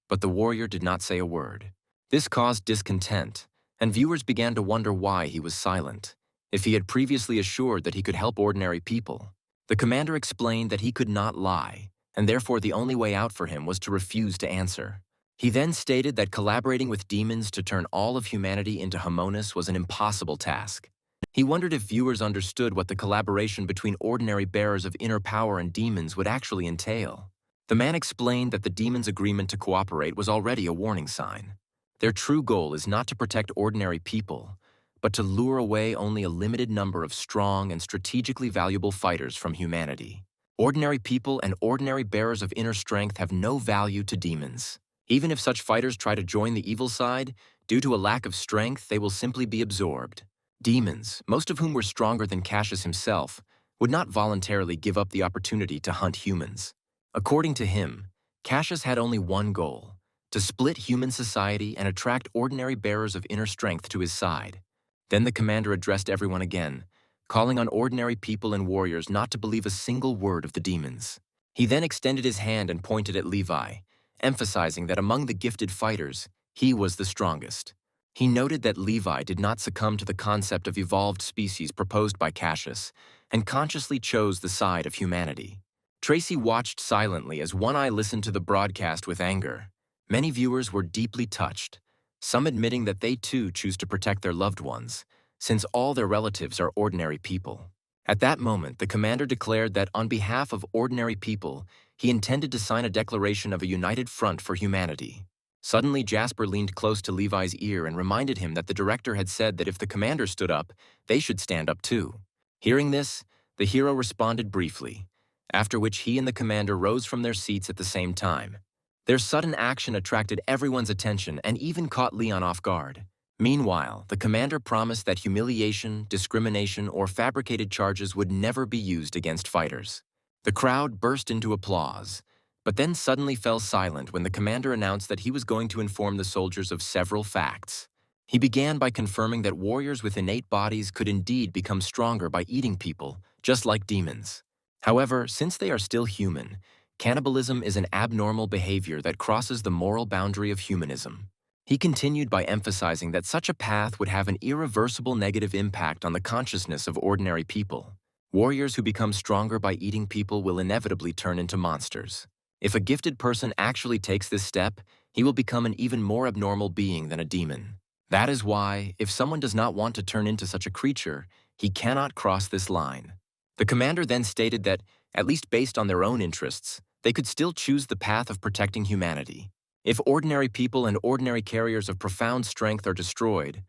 But the warrior did not say a word. This caused discontent, and viewers began to wonder why he was silent. If he had previously assured that he could help ordinary people, the commander explained that he could not lie, and therefore the only way out for him was to refuse to answer. He then stated that collaborating with demons to turn all of humanity into homonous was an impossible task. He wondered if viewers understood what the collaboration between ordinary bearers of inner power and demons would actually entail. The man explained that the demons' agreement to cooperate was already a warning sign. Their true goal is not to protect ordinary people, but to lure away only a limited number of strong and strategically valuable fighters from humanity. Ordinary people and ordinary bearers of inner strength have no value to demons. Even if such fighters try to join the evil side, due to a lack of strength, they will simply be absorbed. Demons, most of whom were stronger than Cassius himself, would not voluntarily give up the opportunity to hunt humans. According to him, Cassius had only one goal: to split human society and attract ordinary bearers of inner strength to his side. Then the commander addressed everyone again, calling on ordinary people and warriors not to believe a single word of the demons. He then extended his hand and pointed at Levi, emphasizing that among the gifted fighters, he was the strongest. He noted that Levi did not succumb to the concept of evolved species proposed by Cassius, and consciously chose the side of humanity. Tracy watched silently as One Eye listened to the broadcast with anger. Many viewers were deeply touched, some admitting that they too choose to protect their loved ones, since all their relatives are ordinary people. At that moment, the commander declared that on behalf of ordinary people, he intended to sign a declaration of a united front for humanity. Suddenly, Jasper leaned close to Levi's ear and reminded him that the director had said that if the commander stood up, they should stand up too. Hearing this, the hero responded briefly, after which he and the commander rose from their seats at the same time. Their sudden action attracted everyone's attention and even caught Leon off guard. Meanwhile, the commander promised that humiliation, discrimination, or fabricated charges would never be used against fighters. The crowd burst into applause, but then suddenly fell silent when the commander announced that he was going to inform the soldiers of several facts. He began by confirming that warriors with innate bodies could indeed become stronger by eating people, just like demons. However, since they are still human, cannibalism is an abnormal behavior that crosses the moral boundary of humanism. He continued by emphasizing that such a path would have an irreversible negative impact on the consciousness of ordinary people. Warriors who become stronger by eating people will inevitably turn into monsters. If a gifted person actually takes this step, he will become an even more abnormal being than a demon. That is why, if someone does not want to turn into such a creature, he cannot cross this line. The commander then stated that, at least based on their own interests, they could still choose the path of protecting humanity. If ordinary people and ordinary carriers of profound strength are destroyed,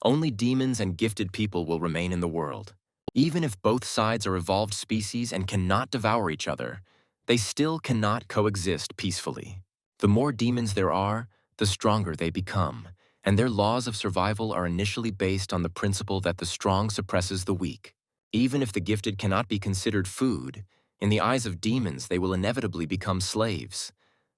only demons and gifted people will remain in the world. Even if both sides are evolved species and cannot devour each other, they still cannot coexist peacefully. The more demons there are, the stronger they become, and their laws of survival are initially based on the principle that the strong suppresses the weak. Even if the gifted cannot be considered food, in the eyes of demons they will inevitably become slaves.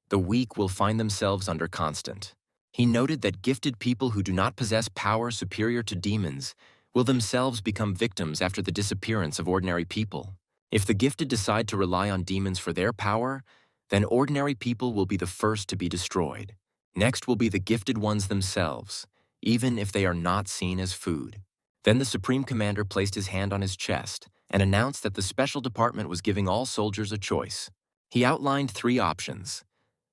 The weak will find themselves under constant. He noted that gifted people who do not possess power superior to demons will themselves become victims after the disappearance of ordinary people. If the gifted decide to rely on demons for their power, then ordinary people will be the first to be destroyed. Next will be the gifted ones themselves, even if they are not seen as food. Then the Supreme Commander placed his hand on his chest and announced that the Special Department was giving all soldiers a choice. He outlined 3 options.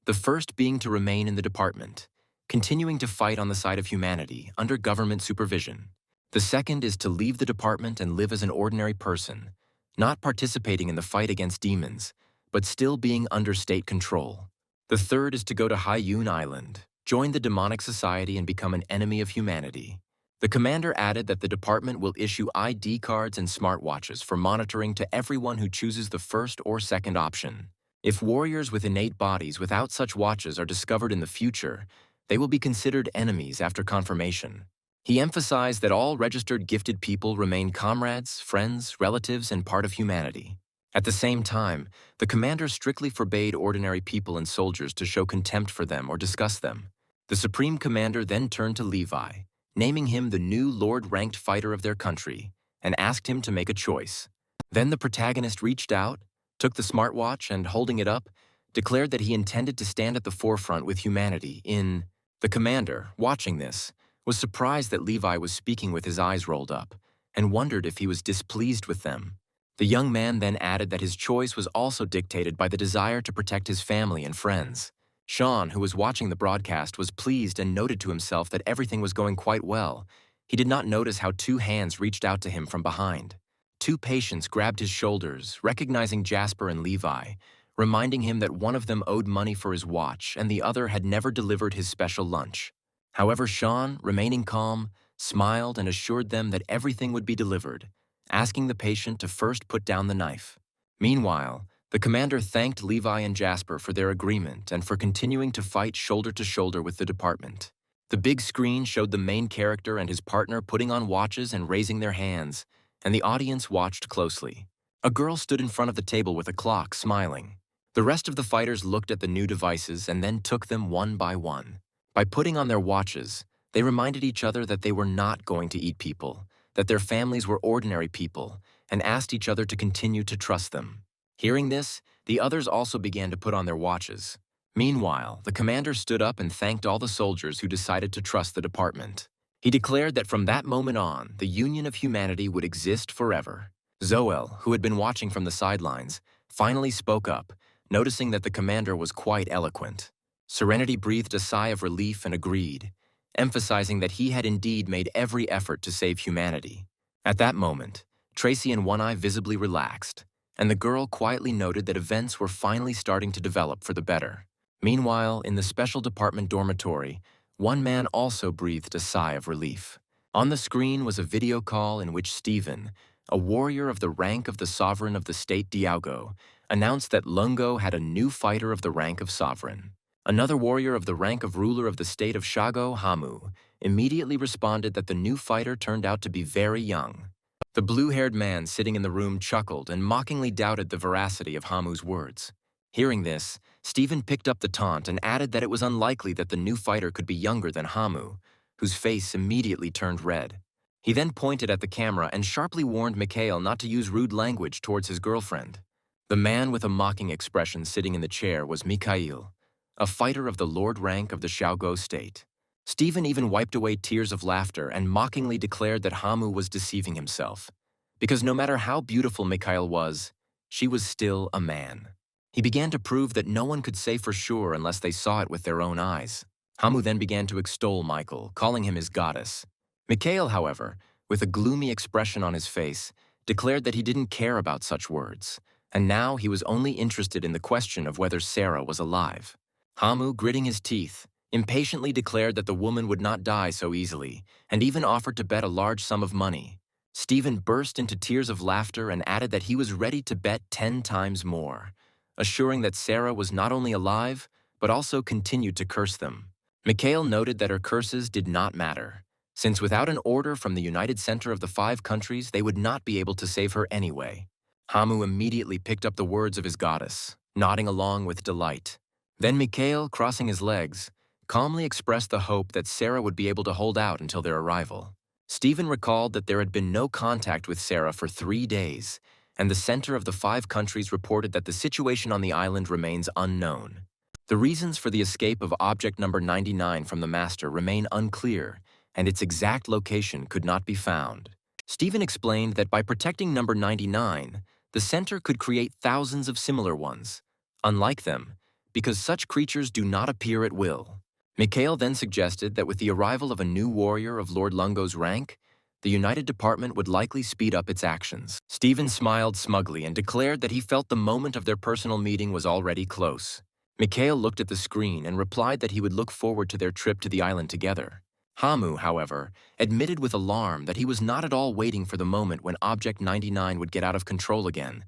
The first being to remain in the department, continuing to fight on the side of humanity under government supervision. The second is to leave the department and live as an ordinary person, not participating in the fight against demons, but still being under state control. The third is to go to Haiyun Island, join the demonic society and become an enemy of humanity. The commander added that the department will issue ID cards and smartwatches for monitoring to everyone who chooses the first or second option. If warriors with innate bodies without such watches are discovered in the future, they will be considered enemies after confirmation. He emphasized that all registered gifted people remain comrades, friends, relatives, and part of humanity. At the same time, the commander strictly forbade ordinary people and soldiers to show contempt for them or discuss them. The Supreme Commander then turned to Levi, naming him the new Lord-ranked fighter of their country, and asked him to make a choice. Then the protagonist reached out, took the smartwatch and, holding it up, declared that he intended to stand at the forefront with humanity in... The commander, watching this, was surprised that Levi was speaking with his eyes rolled up, and wondered if he was displeased with them. The young man then added that his choice was also dictated by the desire to protect his family and friends. Sean, who was watching the broadcast, was pleased and noted to himself that everything was going quite well. He did not notice how 2 hands reached out to him from behind. 2 patients grabbed his shoulders, recognizing Jasper and Levi, reminding him that one of them owed money for his watch and the other had never delivered his special lunch. However, Sean, remaining calm, smiled and assured them that everything would be delivered, asking the patient to first put down the knife. Meanwhile, the commander thanked Levi and Jasper for their agreement and for continuing to fight shoulder to shoulder with the department. The big screen showed the main character and his partner putting on watches and raising their hands, and the audience watched closely. A girl stood in front of the table with a clock, smiling. The rest of the fighters looked at the new devices and then took them one by one. By putting on their watches, they reminded each other that they were not going to eat people, that their families were ordinary people, and asked each other to continue to trust them. Hearing this, the others also began to put on their watches. Meanwhile, the commander stood up and thanked all the soldiers who decided to trust the department. He declared that from that moment on, the union of humanity would exist forever. Zoel, who had been watching from the sidelines, finally spoke up, noticing that the commander was quite eloquent. Serenity breathed a sigh of relief and agreed, emphasizing that he had indeed made every effort to save humanity. At that moment, Tracy and One Eye visibly relaxed, and the girl quietly noted that events were finally starting to develop for the better. Meanwhile, in the special department dormitory, one man also breathed a sigh of relief. On the screen was a video call in which Stephen, a warrior of the rank of the sovereign of the state Diago, announced that Lungo had a new fighter of the rank of sovereign. Another warrior of the rank of ruler of the state of Shago, Hamu, immediately responded that the new fighter turned out to be very young. The blue-haired man sitting in the room chuckled and mockingly doubted the veracity of Hamu's words. Hearing this, Stephen picked up the taunt and added that it was unlikely that the new fighter could be younger than Hamu, whose face immediately turned red. He then pointed at the camera and sharply warned Mikhail not to use rude language towards his girlfriend. The man with a mocking expression sitting in the chair was Mikhail, a fighter of the lord rank of the Xiaogo state. Stephen even wiped away tears of laughter and mockingly declared that Hamu was deceiving himself, because no matter how beautiful Mikhail was, she was still a man. He began to prove that no one could say for sure unless they saw it with their own eyes. Hamu then began to extol Michael, calling him his goddess. Mikhail, however, with a gloomy expression on his face, declared that he didn't care about such words, and now he was only interested in the question of whether Sarah was alive. Hamu, gritting his teeth, impatiently declared that the woman would not die so easily, and even offered to bet a large sum of money. Stephen burst into tears of laughter and added that he was ready to bet 10 times more, assuring that Sarah was not only alive, but also continued to curse them. Mikhail noted that her curses did not matter, since without an order from the United Center of the 5 countries, they would not be able to save her anyway. Hamu immediately picked up the words of his goddess, nodding along with delight. Then Mikhail, crossing his legs, calmly expressed the hope that Sarah would be able to hold out until their arrival. Stephen recalled that there had been no contact with Sarah for 3 days, and the center of the 5 countries reported that the situation on the island remains unknown. The reasons for the escape of object number 99 from the master remain unclear, and its exact location could not be found. Stephen explained that by protecting number 99, the center could create thousands of similar ones, unlike them, because such creatures do not appear at will. Mikhail then suggested that with the arrival of a new warrior of Lord Lungo's rank, the United Department would likely speed up its actions. Stephen smiled smugly and declared that he felt the moment of their personal meeting was already close. Mikhail looked at the screen and replied that he would look forward to their trip to the island together. Hamu, however, admitted with alarm that he was not at all waiting for the moment when Object 99 would get out of control again.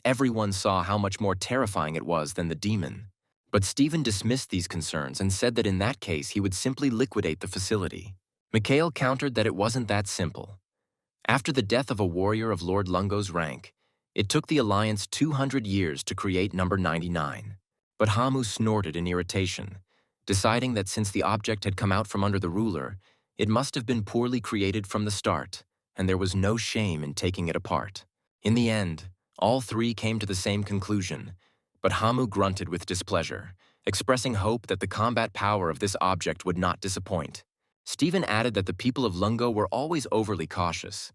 Everyone saw how much more terrifying it was than the demon. But Stephen dismissed these concerns and said that in that case he would simply liquidate the facility. Mikhail countered that it wasn't that simple. After the death of a warrior of Lord Lungo's rank, it took the Alliance 200 years to create number 99. But Hamu snorted in irritation, deciding that since the object had come out from under the ruler, it must have been poorly created from the start, and there was no shame in taking it apart. In the end, all 3 came to the same conclusion, but Hamu grunted with displeasure, expressing hope that the combat power of this object would not disappoint. Stephen added that the people of Lungo were always overly cautious,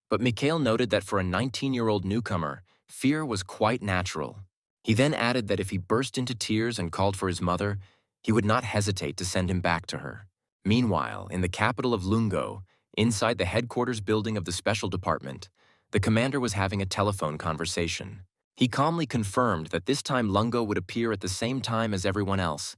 but Mikhail noted that for a 19-year-old newcomer, fear was quite natural. He then added that if he burst into tears and called for his mother, he would not hesitate to send him back to her. Meanwhile, in the capital of Lungo, inside the headquarters building of the Special Department, the commander was having a telephone conversation. He calmly confirmed that this time Lungo would appear at the same time as everyone else,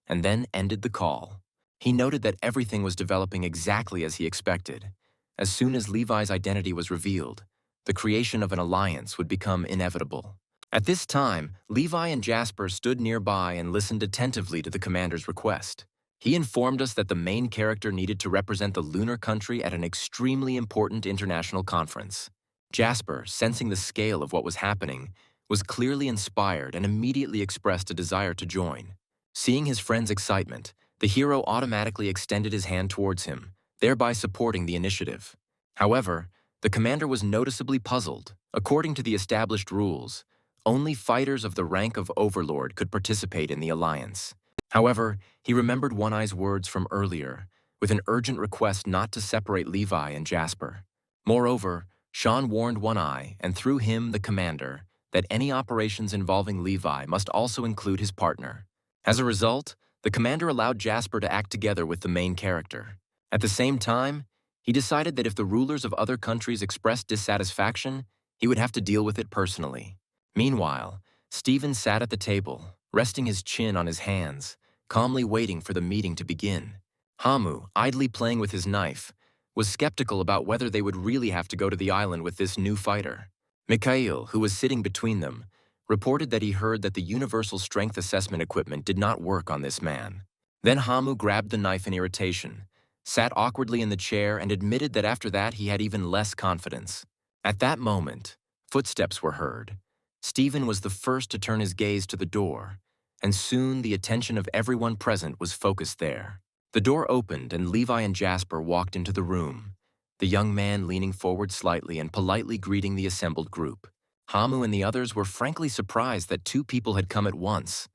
and then ended the call. He noted that everything was developing exactly as he expected. As soon as Levi's identity was revealed, the creation of an alliance would become inevitable. At this time, Levi and Jasper stood nearby and listened attentively to the commander's request. He informed us that the main character needed to represent the lunar country at an extremely important international conference. Jasper, sensing the scale of what was happening, was clearly inspired and immediately expressed a desire to join. Seeing his friend's excitement, the hero automatically extended his hand towards him, thereby supporting the initiative. However, the commander was noticeably puzzled. According to the established rules, only fighters of the rank of Overlord could participate in the alliance. However, he remembered One Eye's words from earlier, with an urgent request not to separate Levi and Jasper. Moreover, Sean warned One Eye, and through him the commander, that any operations involving Levi must also include his partner. As a result, the commander allowed Jasper to act together with the main character. At the same time, he decided that if the rulers of other countries expressed dissatisfaction, he would have to deal with it personally. Meanwhile, Stephen sat at the table, resting his chin on his hands, calmly waiting for the meeting to begin. Hamu, idly playing with his knife, was skeptical about whether they would really have to go to the island with this new fighter. Mikhail, who was sitting between them, reported that he heard that the universal strength assessment equipment did not work on this man. Then Hamu grabbed the knife in irritation, sat awkwardly in the chair, and admitted that after that he had even less confidence. At that moment, footsteps were heard. Stephen was the first to turn his gaze to the door, and soon the attention of everyone present was focused there. The door opened and Levi and Jasper walked into the room, the young man leaning forward slightly and politely greeting the assembled group. Hamu and the others were frankly surprised that 2 people had come at once,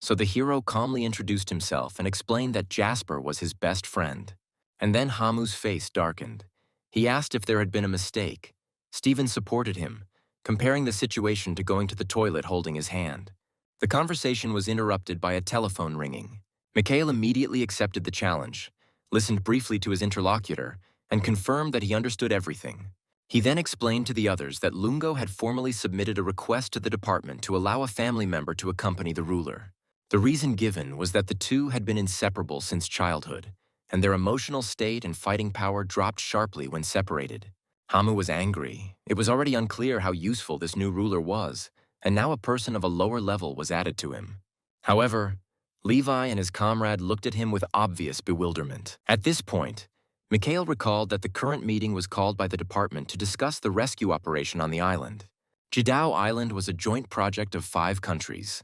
so the hero calmly introduced himself and explained that Jasper was his best friend. And then Hamu's face darkened. He asked if there had been a mistake. Stephen supported him, comparing the situation to going to the toilet holding his hand. The conversation was interrupted by a telephone ringing. Mikhail immediately accepted the challenge, listened briefly to his interlocutor, and confirmed that he understood everything. He then explained to the others that Lungo had formally submitted a request to the department to allow a family member to accompany the ruler. The reason given was that the two had been inseparable since childhood, and their emotional state and fighting power dropped sharply when separated. Hamu was angry. It was already unclear how useful this new ruler was, and now a person of a lower level was added to him. However, Levi and his comrade looked at him with obvious bewilderment. At this point, Mikhail recalled that the current meeting was called by the department to discuss the rescue operation on the island. Jidao Island was a joint project of 5 countries.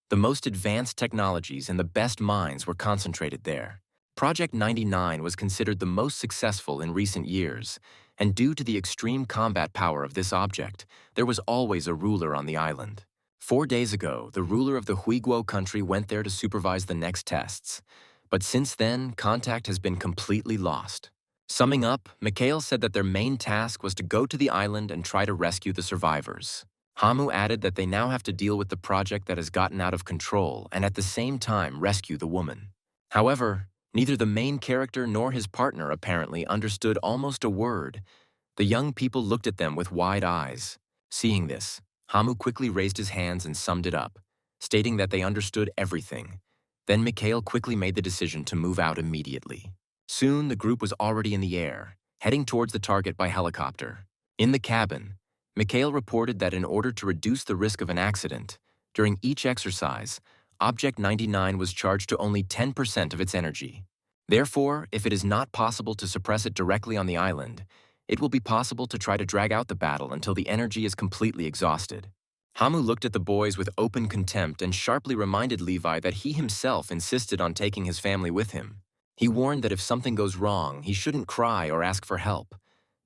The most advanced technologies and the best minds were concentrated there. Project 99 was considered the most successful in recent years, and due to the extreme combat power of this object, there was always a ruler on the island. 4 days ago, the ruler of the Huiguo country went there to supervise the next tests, but since then, contact has been completely lost. Summing up, Mikhail said that their main task was to go to the island and try to rescue the survivors. Hamu added that they now have to deal with the project that has gotten out of control and at the same time rescue the woman. However, neither the main character nor his partner apparently understood almost a word. The young people looked at them with wide eyes. Seeing this, Hamu quickly raised his hands and summed it up, stating that they understood everything. Then Mikhail quickly made the decision to move out immediately. Soon, the group was already in the air, heading towards the target by helicopter. In the cabin, Mikhail reported that in order to reduce the risk of an accident, during each exercise, Object 99 was charged to only 10% of its energy. Therefore, if it is not possible to suppress it directly on the island, it will be possible to try to drag out the battle until the energy is completely exhausted. Hamu looked at the boys with open contempt and sharply reminded Levi that he himself insisted on taking his family with him. He warned that if something goes wrong, he shouldn't cry or ask for help.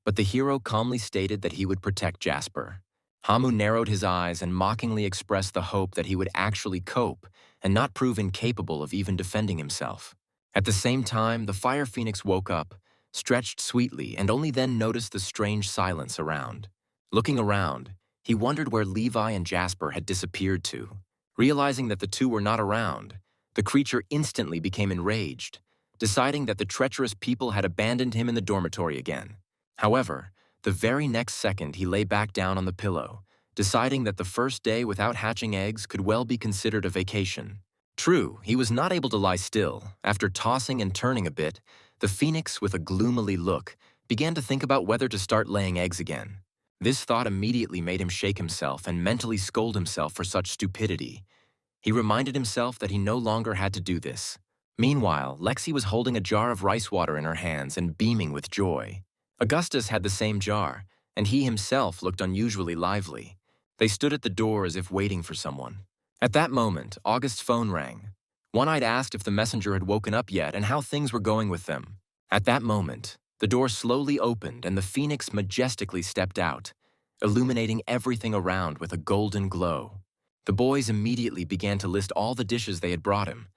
But the hero calmly stated that he would protect Jasper. Hamu narrowed his eyes and mockingly expressed the hope that he would actually cope and not prove incapable of even defending himself. At the same time, the Fire Phoenix woke up, stretched sweetly, and only then noticed the strange silence around. Looking around, he wondered where Levi and Jasper had disappeared to. Realizing that the two were not around, the creature instantly became enraged, deciding that the treacherous people had abandoned him in the dormitory again. However, the very next second he lay back down on the pillow, deciding that the first day without hatching eggs could well be considered a vacation. True, he was not able to lie still. After tossing and turning a bit, the phoenix, with a gloomily look, began to think about whether to start laying eggs again. This thought immediately made him shake himself and mentally scold himself for such stupidity. He reminded himself that he no longer had to do this. Meanwhile, Lexi was holding a jar of rice water in her hands and beaming with joy. Augustus had the same jar, and he himself looked unusually lively. They stood at the door as if waiting for someone. At that moment, August's phone rang. One-Eyed asked if the messenger had woken up yet and how things were going with them. At that moment, the door slowly opened and the phoenix majestically stepped out, illuminating everything around with a golden glow. The boys immediately began to list all the dishes they had brought him,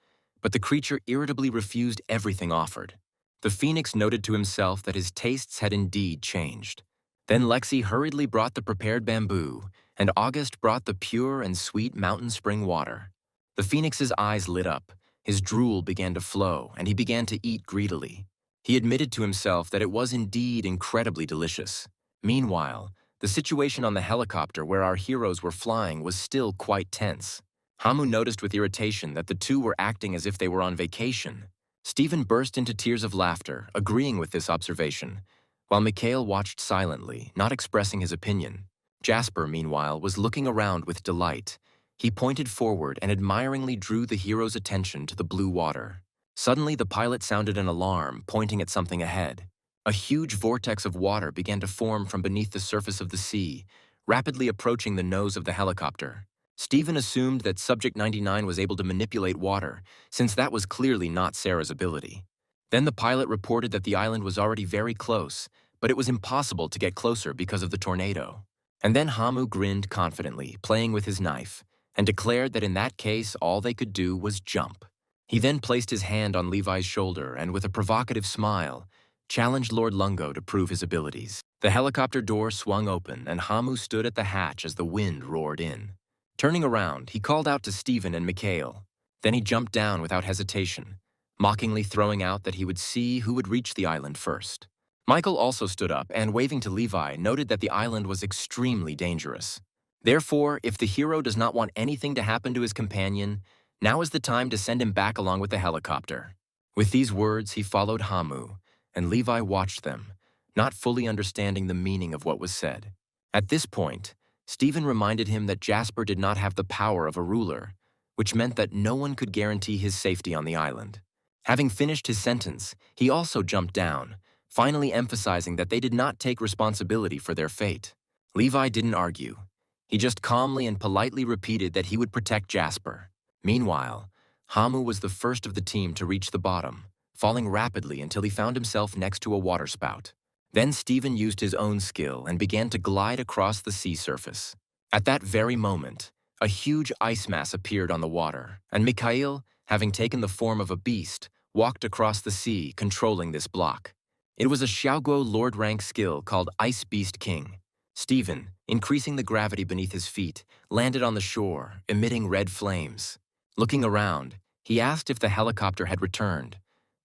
but the creature irritably refused everything offered. The phoenix noted to himself that his tastes had indeed changed. Then Lexi hurriedly brought the prepared bamboo, and August brought the pure and sweet mountain spring water. The phoenix's eyes lit up, his drool began to flow, and he began to eat greedily. He admitted to himself that it was indeed incredibly delicious. Meanwhile, the situation on the helicopter where our heroes were flying was still quite tense. Hamu noticed with irritation that the two were acting as if they were on vacation. Stephen burst into tears of laughter, agreeing with this observation, while Mikhail watched silently, not expressing his opinion. Jasper, meanwhile, was looking around with delight. He pointed forward and admiringly drew the hero's attention to the blue water. Suddenly, the pilot sounded an alarm, pointing at something ahead. A huge vortex of water began to form from beneath the surface of the sea, rapidly approaching the nose of the helicopter. Stephen assumed that Subject 99 was able to manipulate water, since that was clearly not Sarah's ability. Then the pilot reported that the island was already very close, but it was impossible to get closer because of the tornado. And then Hamu grinned confidently, playing with his knife, and declared that in that case all they could do was jump. He then placed his hand on Levi's shoulder and, with a provocative smile, challenged Lord Lungo to prove his abilities. The helicopter door swung open, and Hamu stood at the hatch as the wind roared in. Turning around, he called out to Stephen and Mikhail. Then he jumped down without hesitation, mockingly throwing out that he would see who would reach the island first. Michael also stood up and, waving to Levi, noted that the island was extremely dangerous. Therefore, if the hero does not want anything to happen to his companion, now is the time to send him back along with the helicopter. With these words, he followed Hamu, and Levi watched them, not fully understanding the meaning of what was said. At this point, Stephen reminded him that Jasper did not have the power of a ruler, which meant that no one could guarantee his safety on the island. Having finished his sentence, he also jumped down, finally emphasizing that they did not take responsibility for their fate. Levi didn't argue. He just calmly and politely repeated that he would protect Jasper. Meanwhile, Hamu was the first of the team to reach the bottom, falling rapidly until he found himself next to a waterspout. Then Stephen used his own skill and began to glide across the sea surface. At that very moment, a huge ice mass appeared on the water, and Mikhail, having taken the form of a beast, walked across the sea, controlling this block. It was a Xiaoguo Lord rank skill called Ice Beast King. Stephen, increasing the gravity beneath his feet, landed on the shore, emitting red flames. Looking around, he asked if the helicopter had returned.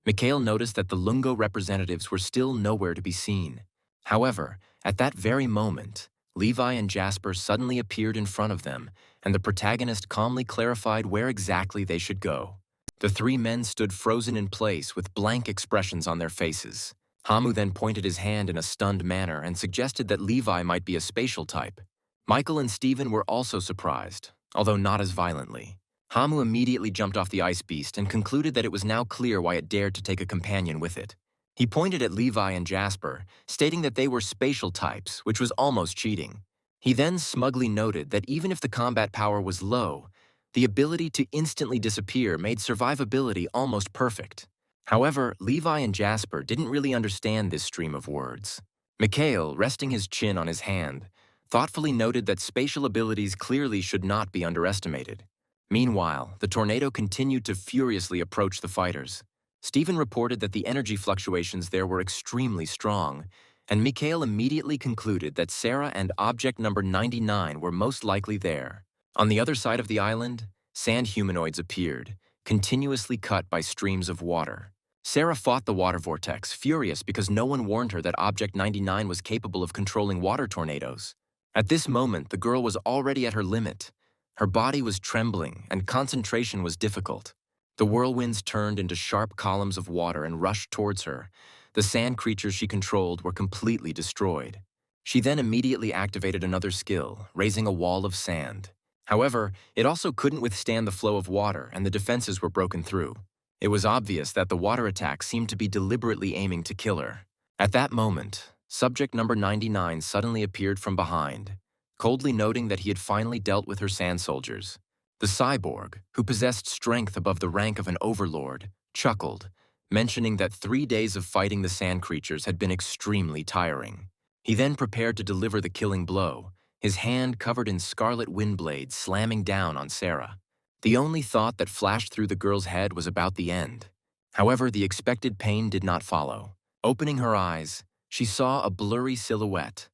Mikhail noticed that the Lungo representatives were still nowhere to be seen. However, at that very moment, Levi and Jasper suddenly appeared in front of them, and the protagonist calmly clarified where exactly they should go. The three men stood frozen in place with blank expressions on their faces. Hamu then pointed his hand in a stunned manner and suggested that Levi might be a spatial type. Michael and Stephen were also surprised, although not as violently. Hamu immediately jumped off the ice beast and concluded that it was now clear why it dared to take a companion with it. He pointed at Levi and Jasper, stating that they were spatial types, which was almost cheating. He then smugly noted that even if the combat power was low, the ability to instantly disappear made survivability almost perfect. However, Levi and Jasper didn't really understand this stream of words. Mikhail, resting his chin on his hand, thoughtfully noted that spatial abilities clearly should not be underestimated. Meanwhile, the tornado continued to furiously approach the fighters. Stephen reported that the energy fluctuations there were extremely strong, and Mikhail immediately concluded that Sarah and object number 99 were most likely there. On the other side of the island, sand humanoids appeared, continuously cut by streams of water. Sarah fought the water vortex, furious because no one warned her that Object 99 was capable of controlling water tornadoes. At this moment, the girl was already at her limit. Her body was trembling, and concentration was difficult. The whirlwinds turned into sharp columns of water and rushed towards her. The sand creatures she controlled were completely destroyed. She then immediately activated another skill, raising a wall of sand. However, it also couldn't withstand the flow of water, and the defenses were broken through. It was obvious that the water attack seemed to be deliberately aiming to kill her. At that moment, subject number 99 suddenly appeared from behind, coldly noting that he had finally dealt with her sand soldiers. The cyborg, who possessed strength above the rank of an overlord, chuckled, mentioning that 3 days of fighting the sand creatures had been extremely tiring. He then prepared to deliver the killing blow, his hand covered in scarlet wind blades slamming down on Sarah. The only thought that flashed through the girl's head was about the end. However, the expected pain did not follow. Opening her eyes, she saw a blurry silhouette.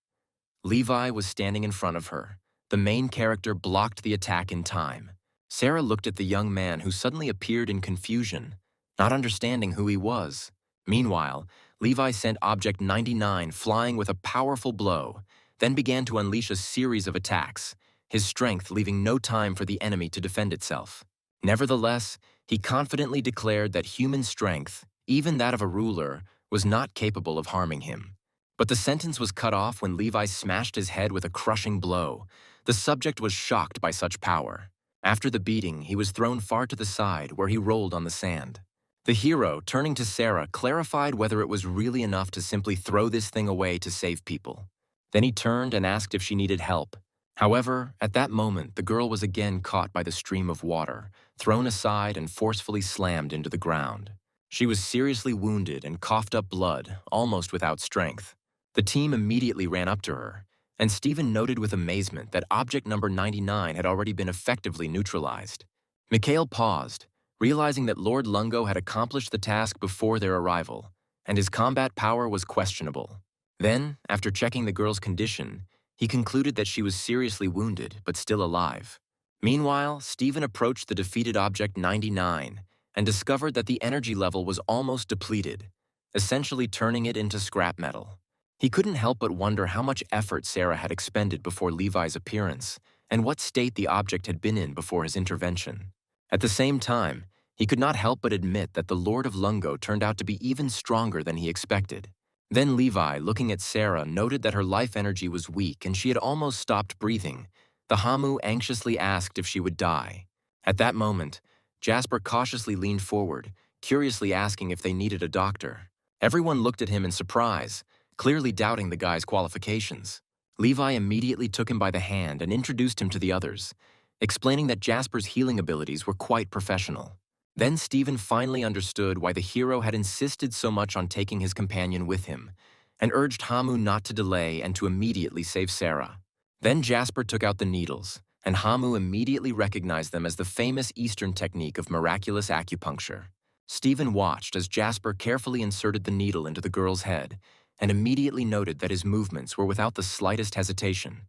Levi was standing in front of her. The main character blocked the attack in time. Sarah looked at the young man who suddenly appeared in confusion, not understanding who he was. Meanwhile, Levi sent Object 99 flying with a powerful blow, then began to unleash a series of attacks, his strength leaving no time for the enemy to defend itself. Nevertheless, he confidently declared that human strength, even that of a ruler, was not capable of harming him. But the sentence was cut off when Levi smashed his head with a crushing blow. The subject was shocked by such power. After the beating, he was thrown far to the side, where he rolled on the sand. The hero, turning to Sarah, clarified whether it was really enough to simply throw this thing away to save people. Then he turned and asked if she needed help. However, at that moment, the girl was again caught by the stream of water, thrown aside and forcefully slammed into the ground. She was seriously wounded and coughed up blood, almost without strength. The team immediately ran up to her, and Stephen noted with amazement that object number 99 had already been effectively neutralized. Mikhail paused, realizing that Lord Lungo had accomplished the task before their arrival, and his combat power was questionable. Then, after checking the girl's condition, he concluded that she was seriously wounded but still alive. Meanwhile, Stephen approached the defeated object 99 and discovered that the energy level was almost depleted, essentially turning it into scrap metal. He couldn't help but wonder how much effort Sarah had expended before Levi's appearance and what state the object had been in before his intervention. At the same time, he could not help but admit that the Lord of Lungo turned out to be even stronger than he expected. Then Levi, looking at Sarah, noted that her life energy was weak and she had almost stopped breathing. The Hamu anxiously asked if she would die. At that moment, Jasper cautiously leaned forward, curiously asking if they needed a doctor. Everyone looked at him in surprise, clearly doubting the guy's qualifications. Levi immediately took him by the hand and introduced him to the others, explaining that Jasper's healing abilities were quite professional. Then Stephen finally understood why the hero had insisted so much on taking his companion with him, and urged Hamu not to delay and to immediately save Sarah. Then Jasper took out the needles, and Hamu immediately recognized them as the famous Eastern technique of miraculous acupuncture. Stephen watched as Jasper carefully inserted the needle into the girl's head, and immediately noted that his movements were without the slightest hesitation.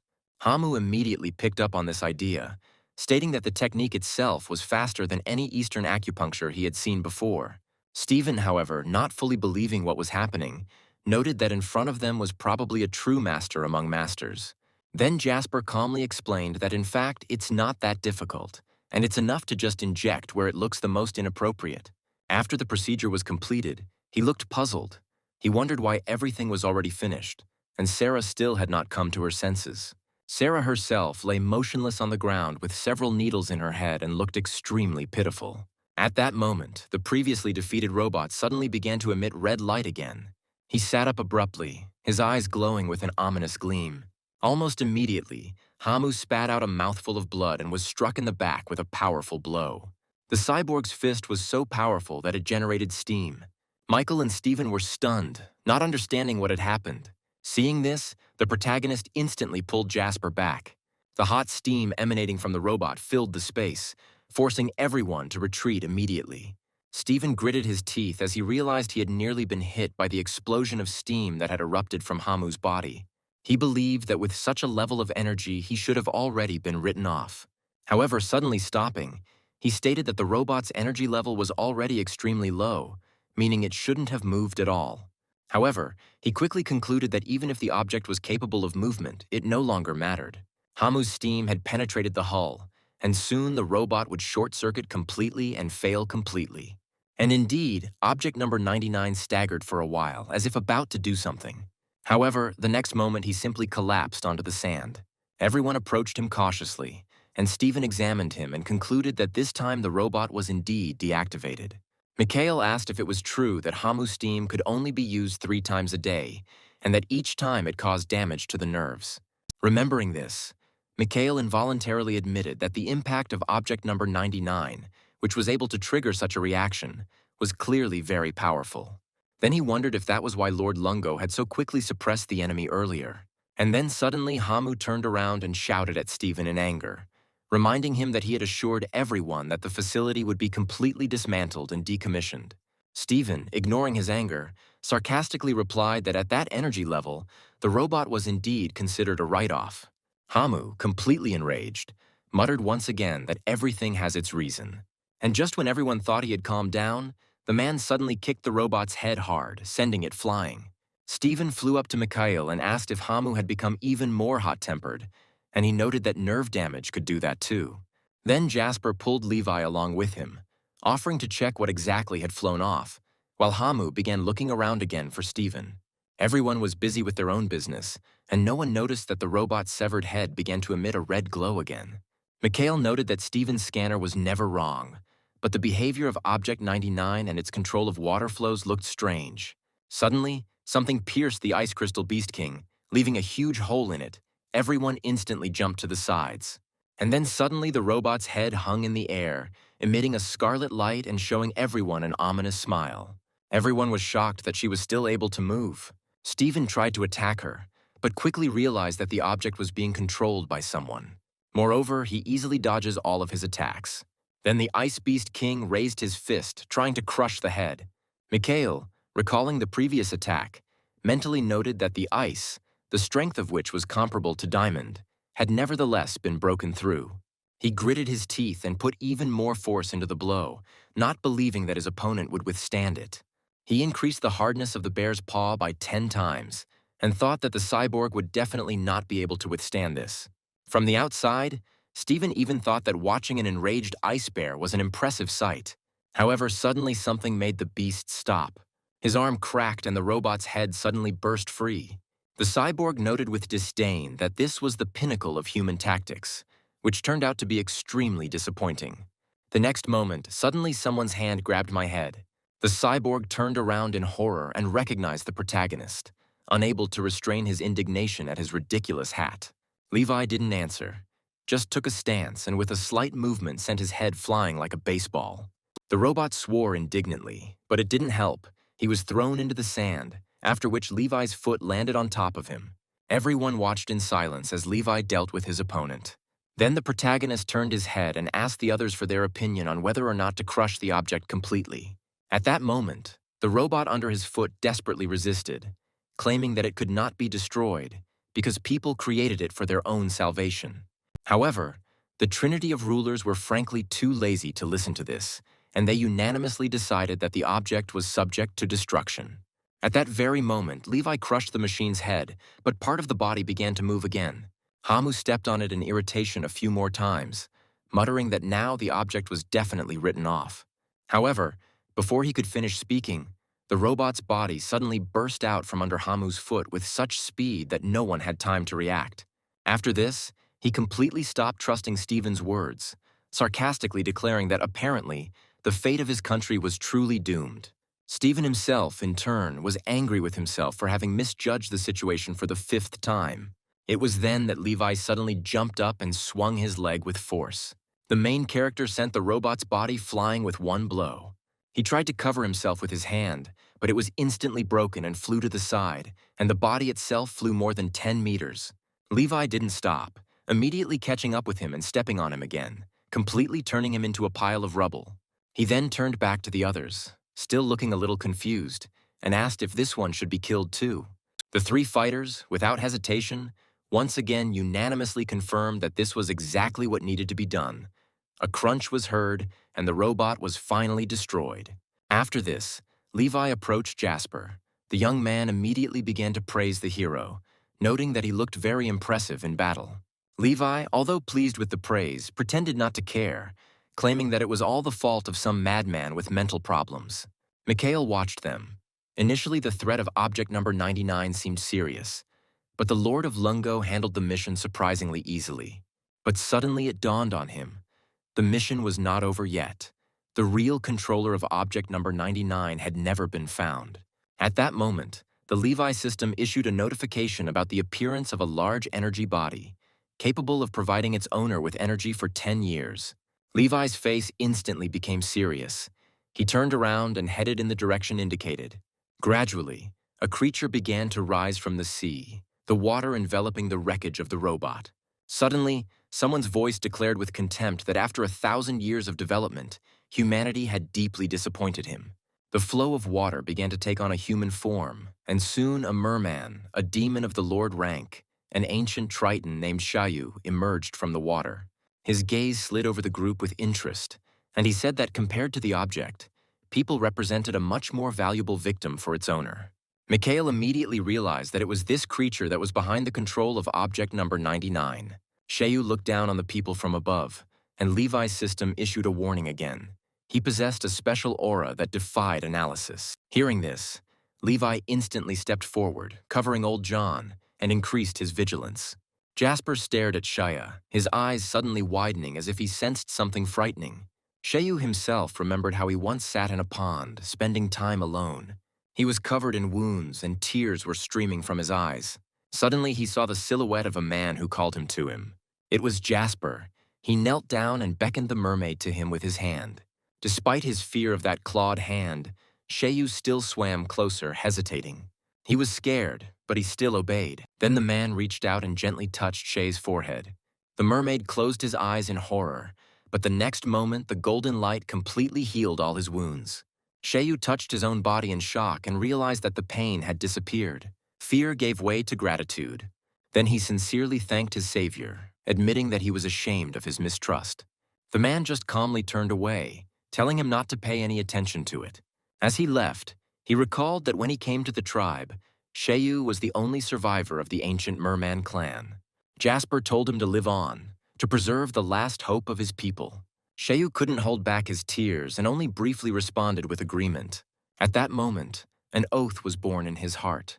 Hamu immediately picked up on this idea, stating that the technique itself was faster than any Eastern acupuncture he had seen before. Stephen, however, not fully believing what was happening, noted that in front of them was probably a true master among masters. Then Jasper calmly explained that in fact it's not that difficult, and it's enough to just inject where it looks the most inappropriate. After the procedure was completed, he looked puzzled. He wondered why everything was already finished, and Sarah still had not come to her senses. Sarah herself lay motionless on the ground with several needles in her head and looked extremely pitiful. At that moment, the previously defeated robot suddenly began to emit red light again. He sat up abruptly, his eyes glowing with an ominous gleam. Almost immediately, Hamu spat out a mouthful of blood and was struck in the back with a powerful blow. The cyborg's fist was so powerful that it generated steam. Michael and Stephen were stunned, not understanding what had happened. Seeing this, the protagonist instantly pulled Jasper back. The hot steam emanating from the robot filled the space, forcing everyone to retreat immediately. Stephen gritted his teeth as he realized he had nearly been hit by the explosion of steam that had erupted from Hamu's body. He believed that with such a level of energy, he should have already been written off. However, suddenly stopping, he stated that the robot's energy level was already extremely low, meaning it shouldn't have moved at all. However, he quickly concluded that even if the object was capable of movement, it no longer mattered. Hamu's steam had penetrated the hull, and soon the robot would short-circuit completely and fail completely. And indeed, object number 99 staggered for a while, as if about to do something. However, the next moment he simply collapsed onto the sand. Everyone approached him cautiously, and Stephen examined him and concluded that this time the robot was indeed deactivated. Mikhail asked if it was true that Hamu's steam could only be used 3 times a day, and that each time it caused damage to the nerves. Remembering this, Mikhail involuntarily admitted that the impact of object number 99, which was able to trigger such a reaction, was clearly very powerful. Then he wondered if that was why Lord Lungo had so quickly suppressed the enemy earlier. And then suddenly Hamu turned around and shouted at Stephen in anger, reminding him that he had assured everyone that the facility would be completely dismantled and decommissioned. Stephen, ignoring his anger, sarcastically replied that at that energy level, the robot was indeed considered a write-off. Hamu, completely enraged, muttered once again that everything has its reason. And just when everyone thought he had calmed down, the man suddenly kicked the robot's head hard, sending it flying. Stephen flew up to Mikhail and asked if Hamu had become even more hot-tempered, and he noted that nerve damage could do that too. Then Jasper pulled Levi along with him, offering to check what exactly had flown off, while Hamu began looking around again for Stephen. Everyone was busy with their own business, and no one noticed that the robot's severed head began to emit a red glow again. Mikhail noted that Stephen's scanner was never wrong, but the behavior of Object 99 and its control of water flows looked strange. Suddenly, something pierced the Ice Crystal Beast King, leaving a huge hole in it. Everyone instantly jumped to the sides. And then suddenly the robot's head hung in the air, emitting a scarlet light and showing everyone an ominous smile. Everyone was shocked that she was still able to move. Stephen tried to attack her, but quickly realized that the object was being controlled by someone. Moreover, he easily dodges all of his attacks. Then the Ice Beast King raised his fist, trying to crush the head. Mikhail, recalling the previous attack, mentally noted that the ice, the strength of which was comparable to diamond, had nevertheless been broken through. He gritted his teeth and put even more force into the blow, not believing that his opponent would withstand it. He increased the hardness of the bear's paw by 10 times and thought that the cyborg would definitely not be able to withstand this. From the outside, Stephen even thought that watching an enraged ice bear was an impressive sight. However, suddenly something made the beast stop. His arm cracked and the robot's head suddenly burst free. The cyborg noted with disdain that this was the pinnacle of human tactics, which turned out to be extremely disappointing. The next moment, suddenly someone's hand grabbed my head. The cyborg turned around in horror and recognized the protagonist, unable to restrain his indignation at his ridiculous hat. Levi didn't answer, just took a stance and with a slight movement sent his head flying like a baseball. The robot swore indignantly, but it didn't help. He was thrown into the sand, after which Levi's foot landed on top of him. Everyone watched in silence as Levi dealt with his opponent. Then the protagonist turned his head and asked the others for their opinion on whether or not to crush the object completely. At that moment, the robot under his foot desperately resisted, claiming that it could not be destroyed because people created it for their own salvation. However, the trinity of rulers were frankly too lazy to listen to this, and they unanimously decided that the object was subject to destruction. At that very moment, Levi crushed the machine's head, but part of the body began to move again. Hamu stepped on it in irritation a few more times, muttering that now the object was definitely written off. However, before he could finish speaking, the robot's body suddenly burst out from under Hamu's foot with such speed that no one had time to react. After this, he completely stopped trusting Stephen's words, sarcastically declaring that apparently the fate of his country was truly doomed. Stephen himself, in turn, was angry with himself for having misjudged the situation for the 5th time. It was then that Levi suddenly jumped up and swung his leg with force. The main character sent the robot's body flying with one blow. He tried to cover himself with his hand, but it was instantly broken and flew to the side, and the body itself flew more than 10 meters. Levi didn't stop, immediately catching up with him and stepping on him again, completely turning him into a pile of rubble. He then turned back to the others, still looking a little confused, and asked if this one should be killed too. The 3 fighters, without hesitation, once again unanimously confirmed that this was exactly what needed to be done. A crunch was heard, and the robot was finally destroyed. After this, Levi approached Jasper. The young man immediately began to praise the hero, noting that he looked very impressive in battle. Levi, although pleased with the praise, pretended not to care, claiming that it was all the fault of some madman with mental problems. Mikhail watched them. Initially, the threat of object number 99 seemed serious, but the Lord of Lungo handled the mission surprisingly easily. But suddenly it dawned on him. The mission was not over yet. The real controller of object number 99 had never been found. At that moment, the Levi system issued a notification about the appearance of a large energy body, capable of providing its owner with energy for 10 years. Levi's face instantly became serious. He turned around and headed in the direction indicated. Gradually, a creature began to rise from the sea, the water enveloping the wreckage of the robot. Suddenly, someone's voice declared with contempt that after 1,000 years of development, humanity had deeply disappointed him. The flow of water began to take on a human form, and soon a merman, a demon of the Lord rank, an ancient Triton named Shayu, emerged from the water. His gaze slid over the group with interest, and he said that compared to the object, people represented a much more valuable victim for its owner. Mikhail immediately realized that it was this creature that was behind the control of object number 99. Shayu looked down on the people from above, and Levi's system issued a warning again. He possessed a special aura that defied analysis. Hearing this, Levi instantly stepped forward, covering old John, and increased his vigilance. Jasper stared at Shaya, his eyes suddenly widening as if he sensed something frightening. Shayu himself remembered how he once sat in a pond, spending time alone. He was covered in wounds and tears were streaming from his eyes. Suddenly he saw the silhouette of a man who called him to him. It was Jasper. He knelt down and beckoned the mermaid to him with his hand. Despite his fear of that clawed hand, Shayu still swam closer, hesitating. He was scared, but he still obeyed. Then the man reached out and gently touched Shay's forehead. The mermaid closed his eyes in horror, but the next moment the golden light completely healed all his wounds. Shayu touched his own body in shock and realized that the pain had disappeared. Fear gave way to gratitude. Then he sincerely thanked his savior, admitting that he was ashamed of his mistrust. The man just calmly turned away, telling him not to pay any attention to it. As he left, he recalled that when he came to the tribe, Shayu was the only survivor of the ancient merman clan. Jasper told him to live on, to preserve the last hope of his people. Shayu couldn't hold back his tears and only briefly responded with agreement. At that moment, an oath was born in his heart.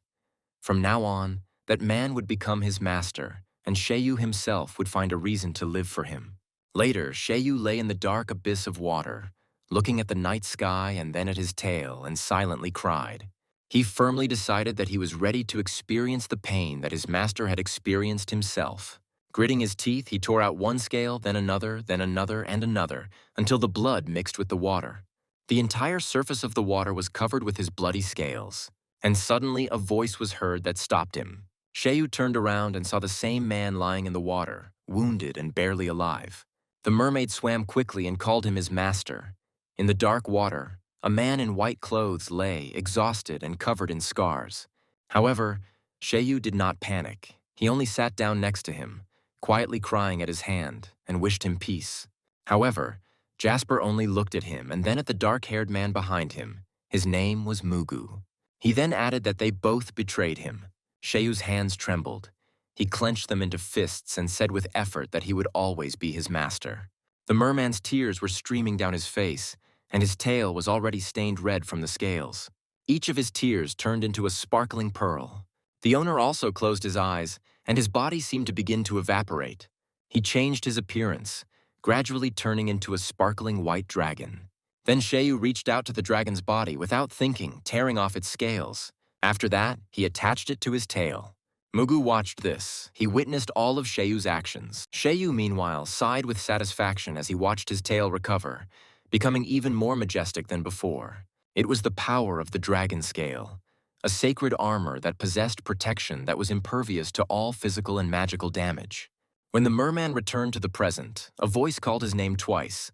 From now on, that man would become his master, and Shayu himself would find a reason to live for him. Later, Shayu lay in the dark abyss of water, looking at the night sky and then at his tail, and silently cried. He firmly decided that he was ready to experience the pain that his master had experienced himself. Gritting his teeth, he tore out one scale, then another, and another, until the blood mixed with the water. The entire surface of the water was covered with his bloody scales, and suddenly a voice was heard that stopped him. Shayu turned around and saw the same man lying in the water, wounded and barely alive. The mermaid swam quickly and called him his master. In the dark water, a man in white clothes lay, exhausted and covered in scars. However, Shayu did not panic. He only sat down next to him, quietly crying at his hand, and wished him peace. However, Jasper only looked at him and then at the dark-haired man behind him. His name was Mugu. He then added that they both betrayed him. Shayu's hands trembled. He clenched them into fists and said with effort that he would always be his master. The merman's tears were streaming down his face, and his tail was already stained red from the scales. Each of his tears turned into a sparkling pearl. The owner also closed his eyes, and his body seemed to begin to evaporate. He changed his appearance, gradually turning into a sparkling white dragon. Then Shayu reached out to the dragon's body without thinking, tearing off its scales. After that, he attached it to his tail. Mugu watched this. He witnessed all of Shayu's actions. Shayu, meanwhile, sighed with satisfaction as he watched his tail recover, becoming even more majestic than before. It was the power of the dragon scale, a sacred armor that possessed protection that was impervious to all physical and magical damage. When the merman returned to the present, a voice called his name twice.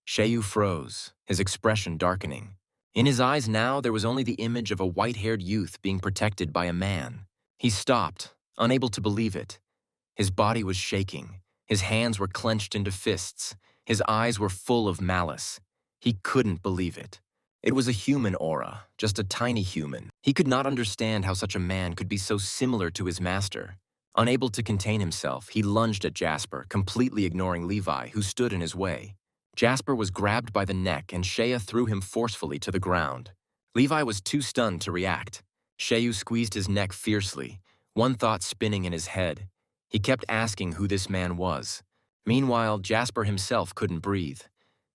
Shayu froze, his expression darkening. In his eyes now there was only the image of a white-haired youth being protected by a man. He stopped, unable to believe it. His body was shaking. His hands were clenched into fists. His eyes were full of malice. He couldn't believe it. It was a human aura, just a tiny human. He could not understand how such a man could be so similar to his master. Unable to contain himself, he lunged at Jasper, completely ignoring Levi, who stood in his way. Jasper was grabbed by the neck and Shaya threw him forcefully to the ground. Levi was too stunned to react. Shayu squeezed his neck fiercely, one thought spinning in his head. He kept asking who this man was. Meanwhile, Jasper himself couldn't breathe.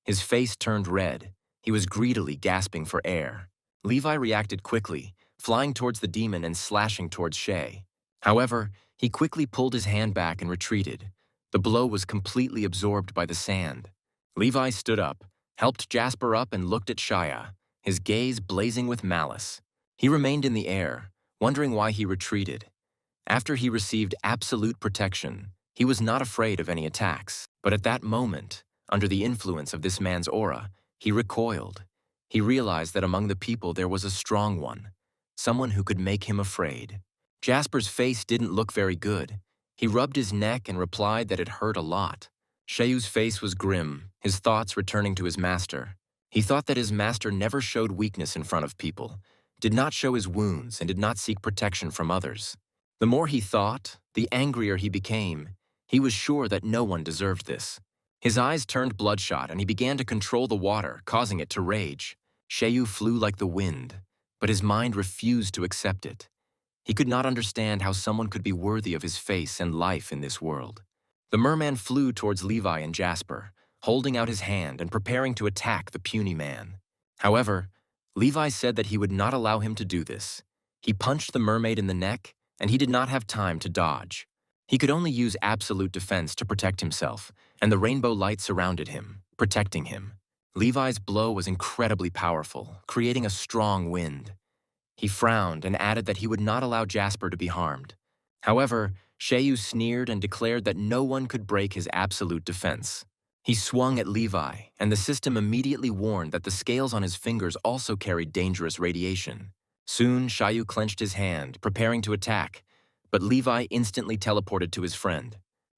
His face turned red. He was greedily gasping for air. Levi reacted quickly, flying towards the demon and slashing towards Shay. However, he quickly pulled his hand back and retreated. The blow was completely absorbed by the sand. Levi stood up, helped Jasper up and looked at Shaya, his gaze blazing with malice. He remained in the air, wondering why he retreated. After he received absolute protection, he was not afraid of any attacks. But at that moment, under the influence of this man's aura, he recoiled. He realized that among the people there was a strong one, someone who could make him afraid. Jasper's face didn't look very good. He rubbed his neck and replied that it hurt a lot. Shayu's face was grim, his thoughts returning to his master. He thought that his master never showed weakness in front of people, did not show his wounds, and did not seek protection from others. The more he thought, the angrier he became. He was sure that no one deserved this. His eyes turned bloodshot, and he began to control the water, causing it to rage. Shayu flew like the wind, but his mind refused to accept it. He could not understand how someone could be worthy of his face and life in this world. The merman flew towards Levi and Jasper, holding out his hand and preparing to attack the puny man. However, Levi said that he would not allow him to do this. He punched the mermaid in the neck, and he did not have time to dodge. He could only use absolute defense to protect himself, and the rainbow light surrounded him, protecting him. Levi's blow was incredibly powerful, creating a strong wind. He frowned and added that he would not allow Jasper to be harmed. However, Shayu sneered and declared that no one could break his absolute defense. He swung at Levi, and the system immediately warned that the scales on his fingers also carried dangerous radiation. Soon, Shayu clenched his hand, preparing to attack, but Levi instantly teleported to his friend.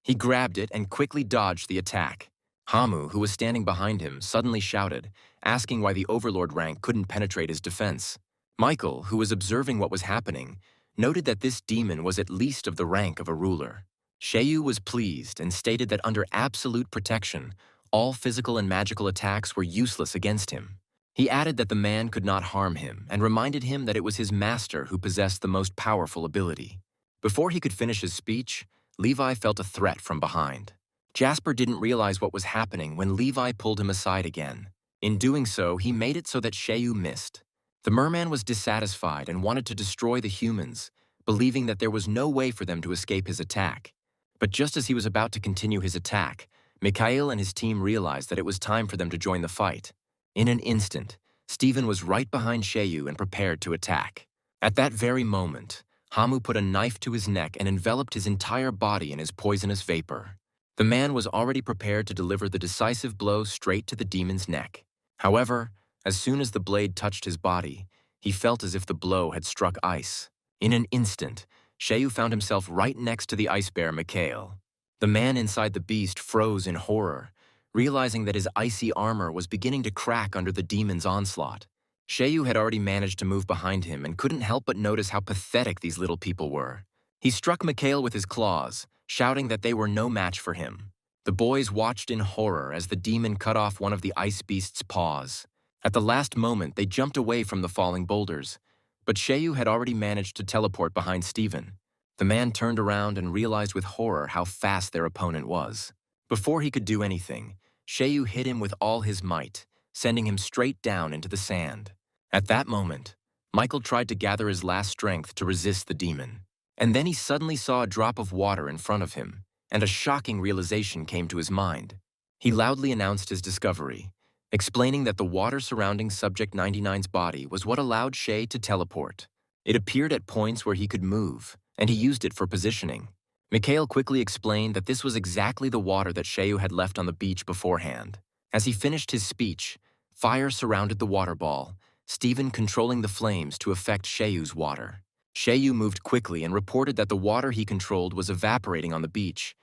He grabbed it and quickly dodged the attack. Hamu, who was standing behind him, suddenly shouted, asking why the Overlord rank couldn't penetrate his defense. Michael, who was observing what was happening, noted that this demon was at least of the rank of a ruler. Sheyu was pleased and stated that under absolute protection, all physical and magical attacks were useless against him. He added that the man could not harm him and reminded him that it was his master who possessed the most powerful ability. Before he could finish his speech, Levi felt a threat from behind. Jasper didn't realize what was happening when Levi pulled him aside again. In doing so, he made it so that Sheyu missed. The merman was dissatisfied and wanted to destroy the humans, believing that there was no way for them to escape his attack. But just as he was about to continue his attack, Mikhail and his team realized that it was time for them to join the fight. In an instant, Stephen was right behind Sheyu and prepared to attack. At that very moment, Hamu put a knife to his neck and enveloped his entire body in his poisonous vapor. The man was already prepared to deliver the decisive blow straight to the demon's neck. However, as soon as the blade touched his body, he felt as if the blow had struck ice. In an instant, Sheyu found himself right next to the ice bear Mikhail. The man inside the beast froze in horror, realizing that his icy armor was beginning to crack under the demon's onslaught. Sheyu had already managed to move behind him and couldn't help but notice how pathetic these little people were. He struck Mikhail with his claws, shouting that they were no match for him. The boys watched in horror as the demon cut off one of the ice beast's paws. At the last moment, they jumped away from the falling boulders, but Sheyu had already managed to teleport behind Stephen. The man turned around and realized with horror how fast their opponent was. Before he could do anything, Sheyu hit him with all his might, sending him straight down into the sand. At that moment, Michael tried to gather his last strength to resist the demon. And then he suddenly saw a drop of water in front of him, and a shocking realization came to his mind. He loudly announced his discovery, explaining that the water surrounding Subject 99's body was what allowed Shay to teleport. It appeared at points where he could move, and he used it for positioning. Mikhail quickly explained that this was exactly the water that Sheyu had left on the beach beforehand. As he finished his speech, fire surrounded the water ball, Stephen controlling the flames to affect Sheyu's water. Sheyu moved quickly and reported that the water he controlled was evaporating on the beach.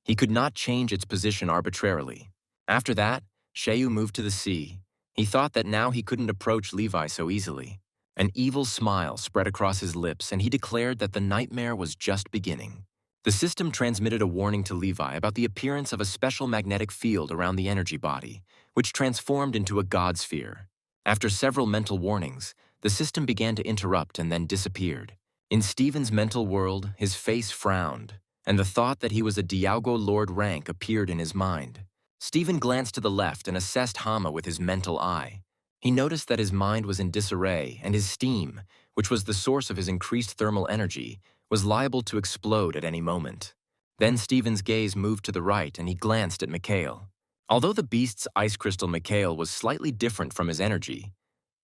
He could not change its position arbitrarily. After that, Sheyu moved to the sea. He thought that now he couldn't approach Levi so easily. An evil smile spread across his lips, and he declared that the nightmare was just beginning. The system transmitted a warning to Levi about the appearance of a special magnetic field around the energy body, which transformed into a god sphere. After several mental warnings, the system began to interrupt and then disappeared. In Stephen's mental world, his face frowned, and the thought that he was a Dialgo Lord rank appeared in his mind. Stephen glanced to the left and assessed Hama with his mental eye. He noticed that his mind was in disarray, and his steam, which was the source of his increased thermal energy, was liable to explode at any moment. Then Stephen's gaze moved to the right, and he glanced at Mikhail. Although the beast's ice crystal Mikhail was slightly different from his energy,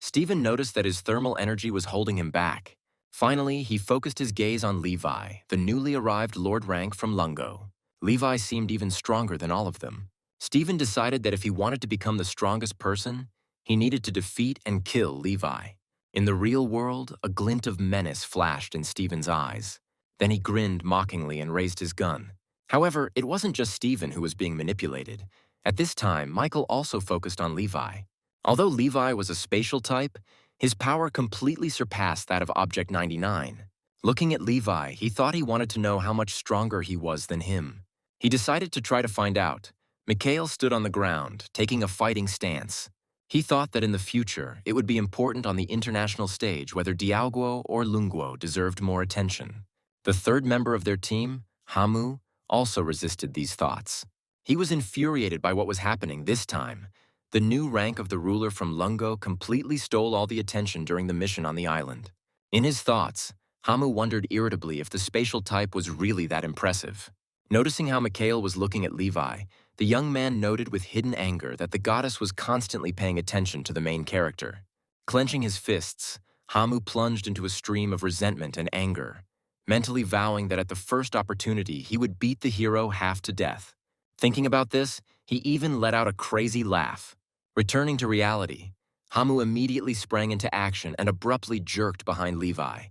Stephen noticed that his thermal energy was holding him back. Finally, he focused his gaze on Levi, the newly arrived Lord rank from Lungo. Levi seemed even stronger than all of them. Stephen decided that if he wanted to become the strongest person, he needed to defeat and kill Levi. In the real world, a glint of menace flashed in Stephen's eyes. Then he grinned mockingly and raised his gun. However, it wasn't just Stephen who was being manipulated. At this time, Michael also focused on Levi. Although Levi was a spatial type, his power completely surpassed that of Object 99. Looking at Levi, he thought he wanted to know how much stronger he was than him. He decided to try to find out. Mikhail stood on the ground, taking a fighting stance. He thought that in the future, it would be important on the international stage whether Dialguo or Lunguo deserved more attention. The third member of their team, Hamu, also resisted these thoughts. He was infuriated by what was happening this time. The new rank of the ruler from Lungo completely stole all the attention during the mission on the island. In his thoughts, Hamu wondered irritably if the spatial type was really that impressive. Noticing how Mikhail was looking at Levi, the young man noted with hidden anger that the goddess was constantly paying attention to the main character. Clenching his fists, Hamu plunged into a stream of resentment and anger, mentally vowing that at the first opportunity he would beat the hero half to death. Thinking about this, he even let out a crazy laugh. Returning to reality, Hamu immediately sprang into action and abruptly jerked behind Levi.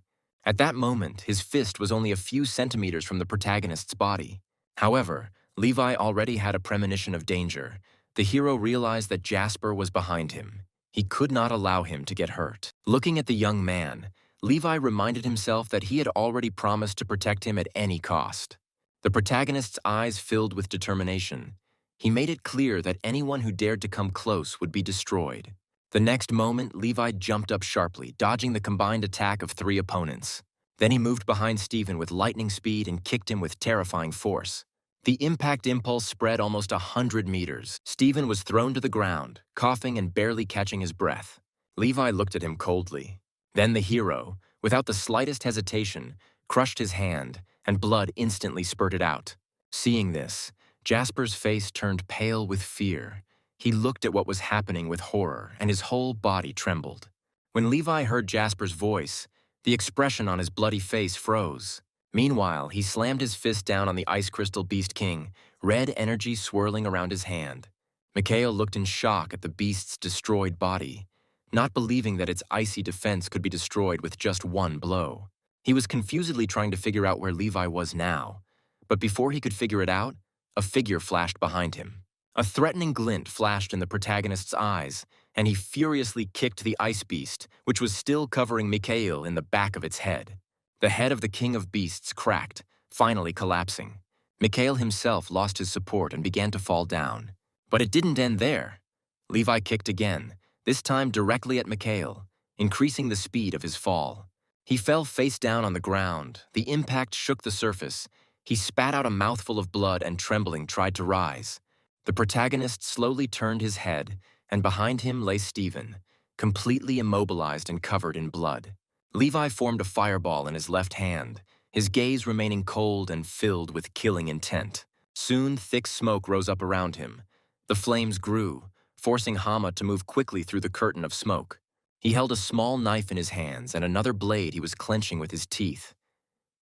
At that moment, his fist was only a few centimeters from the protagonist's body. However, Levi already had a premonition of danger. The hero realized that Jasper was behind him. He could not allow him to get hurt. Looking at the young man, Levi reminded himself that he had already promised to protect him at any cost. The protagonist's eyes filled with determination. He made it clear that anyone who dared to come close would be destroyed. The next moment, Levi jumped up sharply, dodging the combined attack of 3 opponents. Then he moved behind Stephen with lightning speed and kicked him with terrifying force. The impact impulse spread almost 100 meters. Stephen was thrown to the ground, coughing and barely catching his breath. Levi looked at him coldly. Then the hero, without the slightest hesitation, crushed his hand, and blood instantly spurted out. Seeing this, Jasper's face turned pale with fear. He looked at what was happening with horror, and his whole body trembled. When Levi heard Jasper's voice, the expression on his bloody face froze. Meanwhile, he slammed his fist down on the Ice Crystal Beast King, red energy swirling around his hand. Mikhail looked in shock at the beast's destroyed body, not believing that its icy defense could be destroyed with just one blow. He was confusedly trying to figure out where Levi was now, but before he could figure it out, a figure flashed behind him. A threatening glint flashed in the protagonist's eyes, and he furiously kicked the ice beast, which was still covering Mikhail, in the back of its head. The head of the king of beasts cracked, finally collapsing. Mikhail himself lost his support and began to fall down. But it didn't end there. Levi kicked again, this time directly at Mikhail, increasing the speed of his fall. He fell face down on the ground. The impact shook the surface. He spat out a mouthful of blood and trembling tried to rise. The protagonist slowly turned his head, and behind him lay Stephen, completely immobilized and covered in blood. Levi formed a fireball in his left hand, his gaze remaining cold and filled with killing intent. Soon, thick smoke rose up around him. The flames grew, forcing Hama to move quickly through the curtain of smoke. He held a small knife in his hands and another blade he was clenching with his teeth.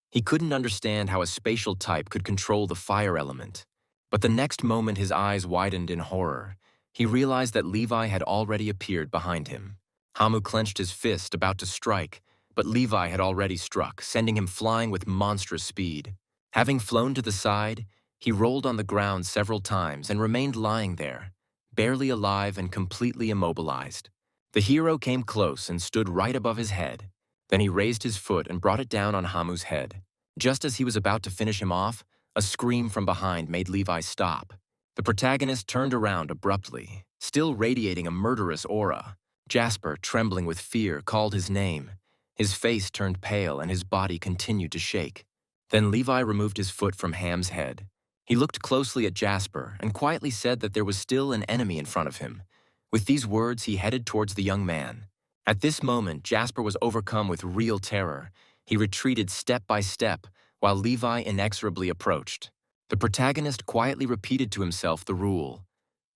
He couldn't understand how a spatial type could control the fire element. But the next moment his eyes widened in horror. He realized that Levi had already appeared behind him. Hamu clenched his fist, about to strike, but Levi had already struck, sending him flying with monstrous speed. Having flown to the side, he rolled on the ground several times and remained lying there, barely alive and completely immobilized. The hero came close and stood right above his head. Then he raised his foot and brought it down on Hamu's head. Just as he was about to finish him off, a scream from behind made Levi stop. The protagonist turned around abruptly, still radiating a murderous aura. Jasper, trembling with fear, called his name. His face turned pale and his body continued to shake. Then Levi removed his foot from Ham's head. He looked closely at Jasper and quietly said that there was still an enemy in front of him. With these words, he headed towards the young man. At this moment, Jasper was overcome with real terror. He retreated step by step, while Levi inexorably approached. The protagonist quietly repeated to himself the rule: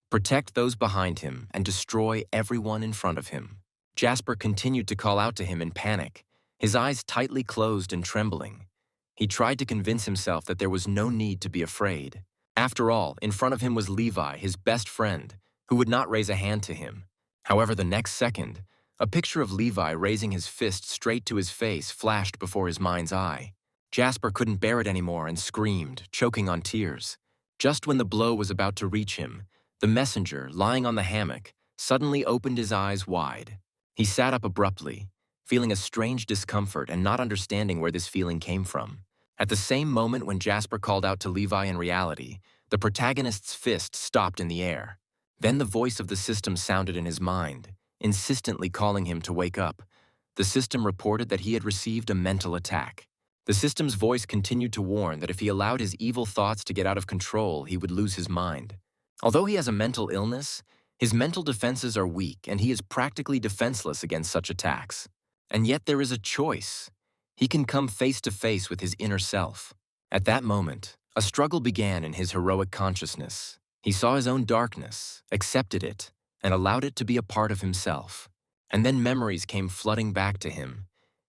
protect those behind him and destroy everyone in front of him. Jasper continued to call out to him in panic, his eyes tightly closed and trembling. He tried to convince himself that there was no need to be afraid. After all, in front of him was Levi, his best friend, who would not raise a hand to him. However, the next second, a picture of Levi raising his fist straight to his face flashed before his mind's eye. Jasper couldn't bear it anymore and screamed, choking on tears. Just when the blow was about to reach him, the messenger, lying on the hammock, suddenly opened his eyes wide. He sat up abruptly, feeling a strange discomfort and not understanding where this feeling came from. At the same moment when Jasper called out to Levi in reality, the protagonist's fist stopped in the air. Then the voice of the system sounded in his mind, insistently calling him to wake up. The system reported that he had received a mental attack. The system's voice continued to warn that if he allowed his evil thoughts to get out of control, he would lose his mind. Although he has a mental illness, his mental defenses are weak and he is practically defenseless against such attacks. And yet there is a choice. He can come face to face with his inner self. At that moment, a struggle began in his heroic consciousness. He saw his own darkness, accepted it, and allowed it to be a part of himself. And then memories came flooding back to him.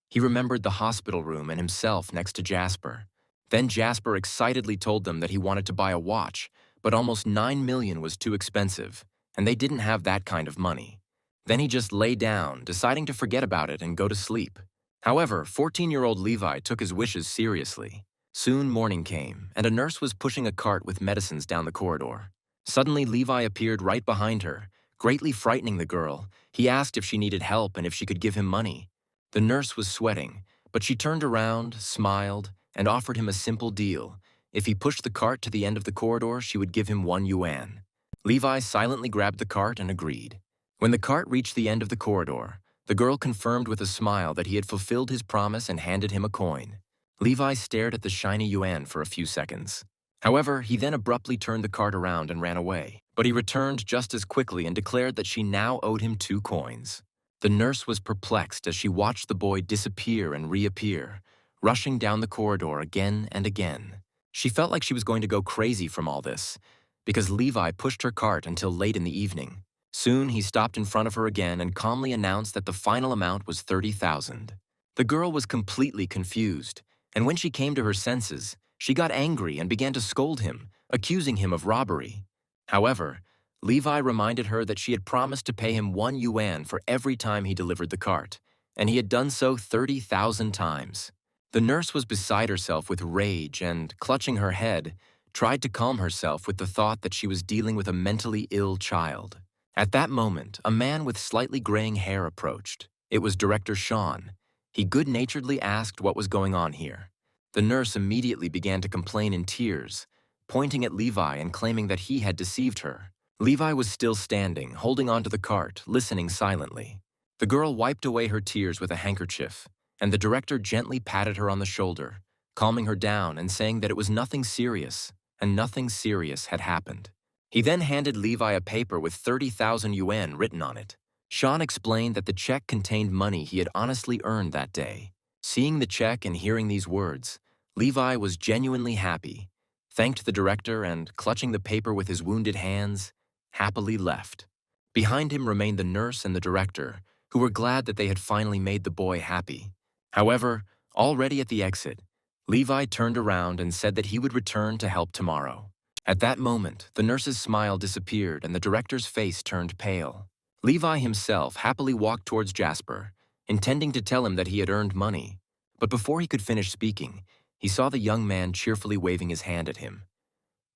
He remembered the hospital room and himself next to Jasper. Then Jasper excitedly told them that he wanted to buy a watch, but almost 9 million was too expensive, and they didn't have that kind of money. Then he just lay down, deciding to forget about it and go to sleep. However, 14-year-old Levi took his wishes seriously. Soon morning came, and a nurse was pushing a cart with medicines down the corridor. Suddenly, Levi appeared right behind her, greatly frightening the girl. He asked if she needed help and if she could give him money. The nurse was sweating, but she turned around, smiled, and offered him a simple deal. If he pushed the cart to the end of the corridor, she would give him 1 yuan. Levi silently grabbed the cart and agreed. When the cart reached the end of the corridor, the girl confirmed with a smile that he had fulfilled his promise and handed him a coin. Levi stared at the shiny yuan for a few seconds. However, he then abruptly turned the cart around and ran away. But he returned just as quickly and declared that she now owed him 2 coins. The nurse was perplexed as she watched the boy disappear and reappear, rushing down the corridor again and again. She felt like she was going to go crazy from all this, because Levi pushed her cart until late in the evening. Soon he stopped in front of her again and calmly announced that the final amount was 30,000. The girl was completely confused, and when she came to her senses, she got angry and began to scold him, accusing him of robbery. However, Levi reminded her that she had promised to pay him 1 yuan for every time he delivered the cart, and he had done so 30,000 times. The nurse was beside herself with rage and, clutching her head, tried to calm herself with the thought that she was dealing with a mentally ill child. At that moment, a man with slightly graying hair approached. It was Director Sean. He good-naturedly asked what was going on here. The nurse immediately began to complain in tears, pointing at Levi and claiming that he had deceived her. Levi was still standing, holding onto the cart, listening silently. The girl wiped away her tears with a handkerchief, and the director gently patted her on the shoulder, calming her down and saying that it was nothing serious, and nothing serious had happened. He then handed Levi a paper with 30,000 yuan written on it. Sean explained that the check contained money he had honestly earned that day. Seeing the check and hearing these words, Levi was genuinely happy, thanked the director, and, clutching the paper with his wounded hands, happily left. Behind him remained the nurse and the director, who were glad that they had finally made the boy happy. However, already at the exit, Levi turned around and said that he would return to help tomorrow. At that moment, the nurse's smile disappeared and the director's face turned pale. Levi himself happily walked towards Jasper, intending to tell him that he had earned money. But before he could finish speaking, he saw the young man cheerfully waving his hand at him.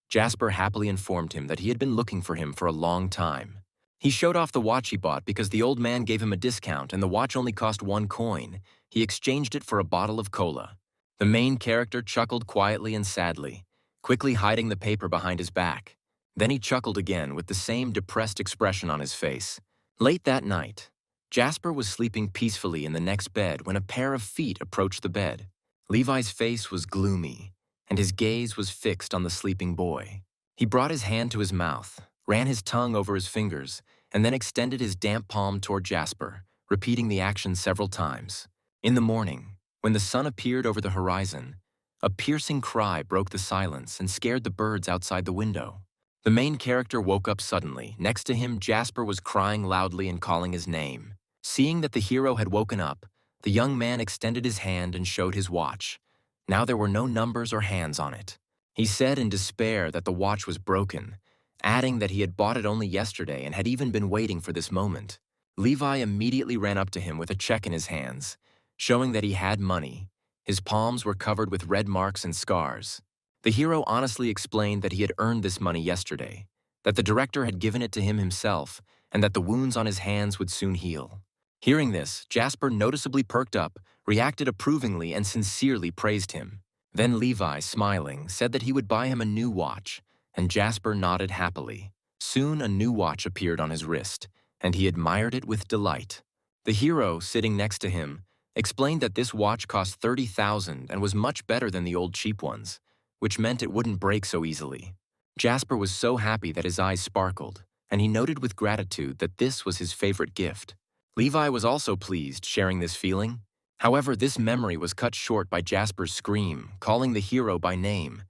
Jasper happily informed him that he had been looking for him for a long time. He showed off the watch he bought because the old man gave him a discount and the watch only cost 1 coin. He exchanged it for a bottle of cola. The main character chuckled quietly and sadly, quickly hiding the paper behind his back. Then he chuckled again with the same depressed expression on his face. Late that night, Jasper was sleeping peacefully in the next bed when a pair of feet approached the bed. Levi's face was gloomy, and his gaze was fixed on the sleeping boy. He brought his hand to his mouth, ran his tongue over his fingers, and then extended his damp palm toward Jasper, repeating the action several times. In the morning, when the sun appeared over the horizon, a piercing cry broke the silence and scared the birds outside the window. The main character woke up suddenly. Next to him, Jasper was crying loudly and calling his name. Seeing that the hero had woken up, the young man extended his hand and showed his watch. Now there were no numbers or hands on it. He said in despair that the watch was broken, adding that he had bought it only yesterday and had even been waiting for this moment. Levi immediately ran up to him with a check in his hands, showing that he had money. His palms were covered with red marks and scars. The hero honestly explained that he had earned this money yesterday, that the director had given it to him himself, and that the wounds on his hands would soon heal. Hearing this, Jasper noticeably perked up, reacted approvingly, and sincerely praised him. Then Levi, smiling, said that he would buy him a new watch, and Jasper nodded happily. Soon a new watch appeared on his wrist, and he admired it with delight. The hero, sitting next to him, explained that this watch cost 30,000 and was much better than the old cheap ones, which meant it wouldn't break so easily. Jasper was so happy that his eyes sparkled, and he noted with gratitude that this was his favorite gift. Levi was also pleased, sharing this feeling. However, this memory was cut short by Jasper's scream, calling the hero by name.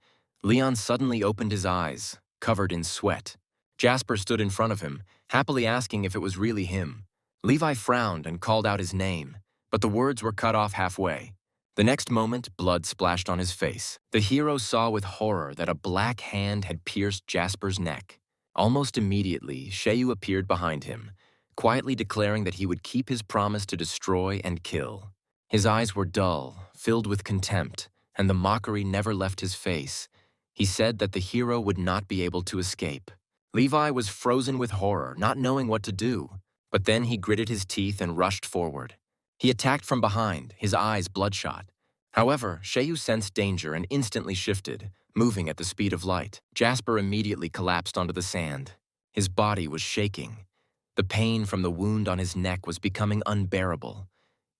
Leon suddenly opened his eyes, covered in sweat. Jasper stood in front of him, happily asking if it was really him. Levi frowned and called out his name, but the words were cut off halfway. The next moment, blood splashed on his face. The hero saw with horror that a black hand had pierced Jasper's neck. Almost immediately, Shayu appeared behind him, quietly declaring that he would keep his promise to destroy and kill. His eyes were dull, filled with contempt, and the mockery never left his face. He said that the hero would not be able to escape. Levi was frozen with horror, not knowing what to do. But then he gritted his teeth and rushed forward. He attacked from behind, his eyes bloodshot. However, Shayu sensed danger and instantly shifted, moving at the speed of light. Jasper immediately collapsed onto the sand. His body was shaking. The pain from the wound on his neck was becoming unbearable.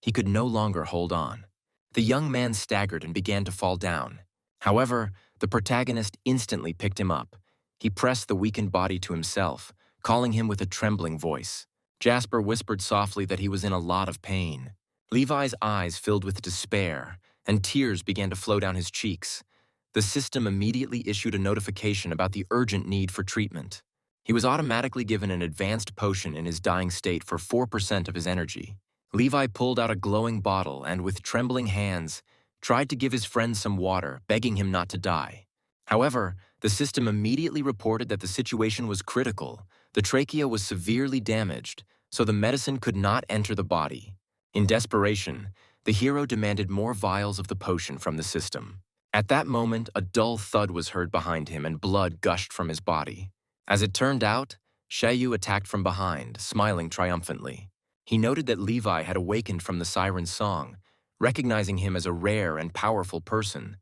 He could no longer hold on. The young man staggered and began to fall down. However, the protagonist instantly picked him up. He pressed the weakened body to himself, calling him with a trembling voice. Jasper whispered softly that he was in a lot of pain. Levi's eyes filled with despair, and tears began to flow down his cheeks. The system immediately issued a notification about the urgent need for treatment. He was automatically given an advanced potion in his dying state for 4% of his energy. Levi pulled out a glowing bottle and, with trembling hands, tried to give his friend some water, begging him not to die. However, the system immediately reported that the situation was critical. The trachea was severely damaged, so the medicine could not enter the body. In desperation, the hero demanded more vials of the potion from the system. At that moment, a dull thud was heard behind him and blood gushed from his body. As it turned out, Shayu attacked from behind, smiling triumphantly. He noted that Levi had awakened from the siren's song, recognizing him as a rare and powerful person,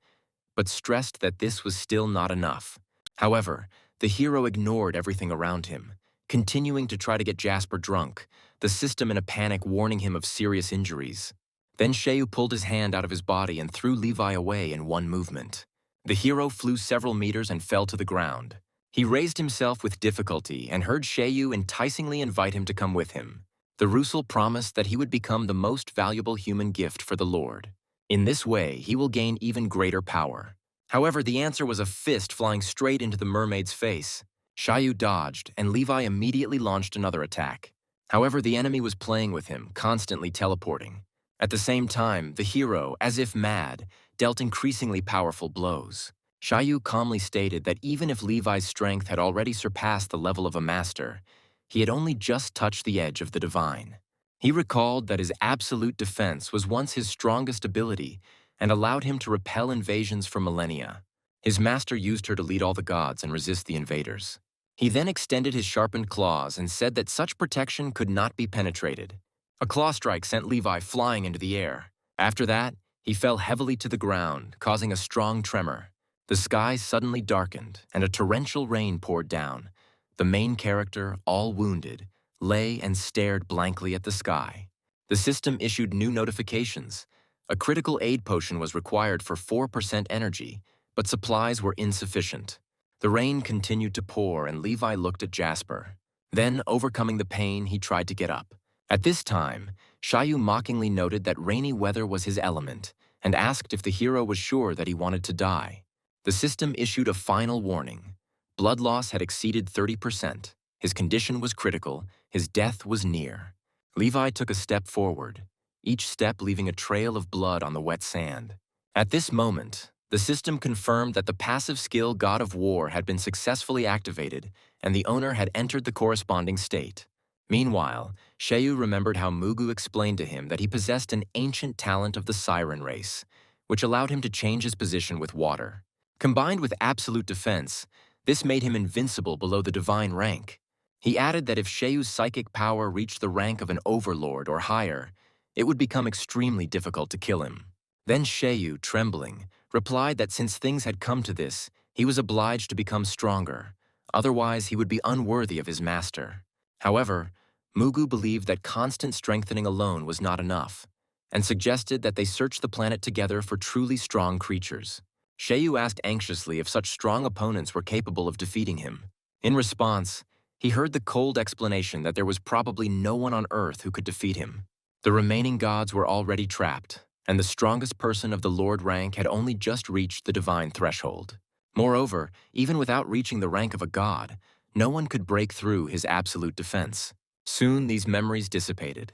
but stressed that this was still not enough. However, the hero ignored everything around him, continuing to try to get Jasper drunk, the system in a panic warning him of serious injuries. Then Shayu pulled his hand out of his body and threw Levi away in one movement. The hero flew several meters and fell to the ground. He raised himself with difficulty and heard Shayu enticingly invite him to come with him. The Russell promised that he would become the most valuable human gift for the Lord. In this way, he will gain even greater power. However, the answer was a fist flying straight into the mermaid's face. Shayu dodged, and Levi immediately launched another attack. However, the enemy was playing with him, constantly teleporting. At the same time, the hero, as if mad, dealt increasingly powerful blows. Shayu calmly stated that even if Levi's strength had already surpassed the level of a master, he had only just touched the edge of the divine. He recalled that his absolute defense was once his strongest ability and allowed him to repel invasions for millennia. His master used her to lead all the gods and resist the invaders. He then extended his sharpened claws and said that such protection could not be penetrated. A claw strike sent Levi flying into the air. After that, he fell heavily to the ground, causing a strong tremor. The sky suddenly darkened, and a torrential rain poured down. The main character, all wounded, lay and stared blankly at the sky. The system issued new notifications. A critical aid potion was required for 4% energy, but supplies were insufficient. The rain continued to pour, and Levi looked at Jasper. Then, overcoming the pain, he tried to get up. At this time, Shayu mockingly noted that rainy weather was his element, and asked if the hero was sure that he wanted to die. The system issued a final warning. Blood loss had exceeded 30%. His condition was critical. His death was near. Levi took a step forward, each step leaving a trail of blood on the wet sand. At this moment, the system confirmed that the passive skill God of War had been successfully activated, and the owner had entered the corresponding state. Meanwhile, Shayu remembered how Mugu explained to him that he possessed an ancient talent of the siren race, which allowed him to change his position with water. Combined with absolute defense, this made him invincible below the divine rank. He added that if Shayu's psychic power reached the rank of an overlord or higher, it would become extremely difficult to kill him. Then Shayu, trembling, replied that since things had come to this, he was obliged to become stronger. Otherwise, he would be unworthy of his master. However, Mugu believed that constant strengthening alone was not enough, and suggested that they search the planet together for truly strong creatures. Shayu asked anxiously if such strong opponents were capable of defeating him. In response, he heard the cold explanation that there was probably no one on Earth who could defeat him. The remaining gods were already trapped, and the strongest person of the Lord rank had only just reached the divine threshold. Moreover, even without reaching the rank of a god, no one could break through his absolute defense. Soon these memories dissipated.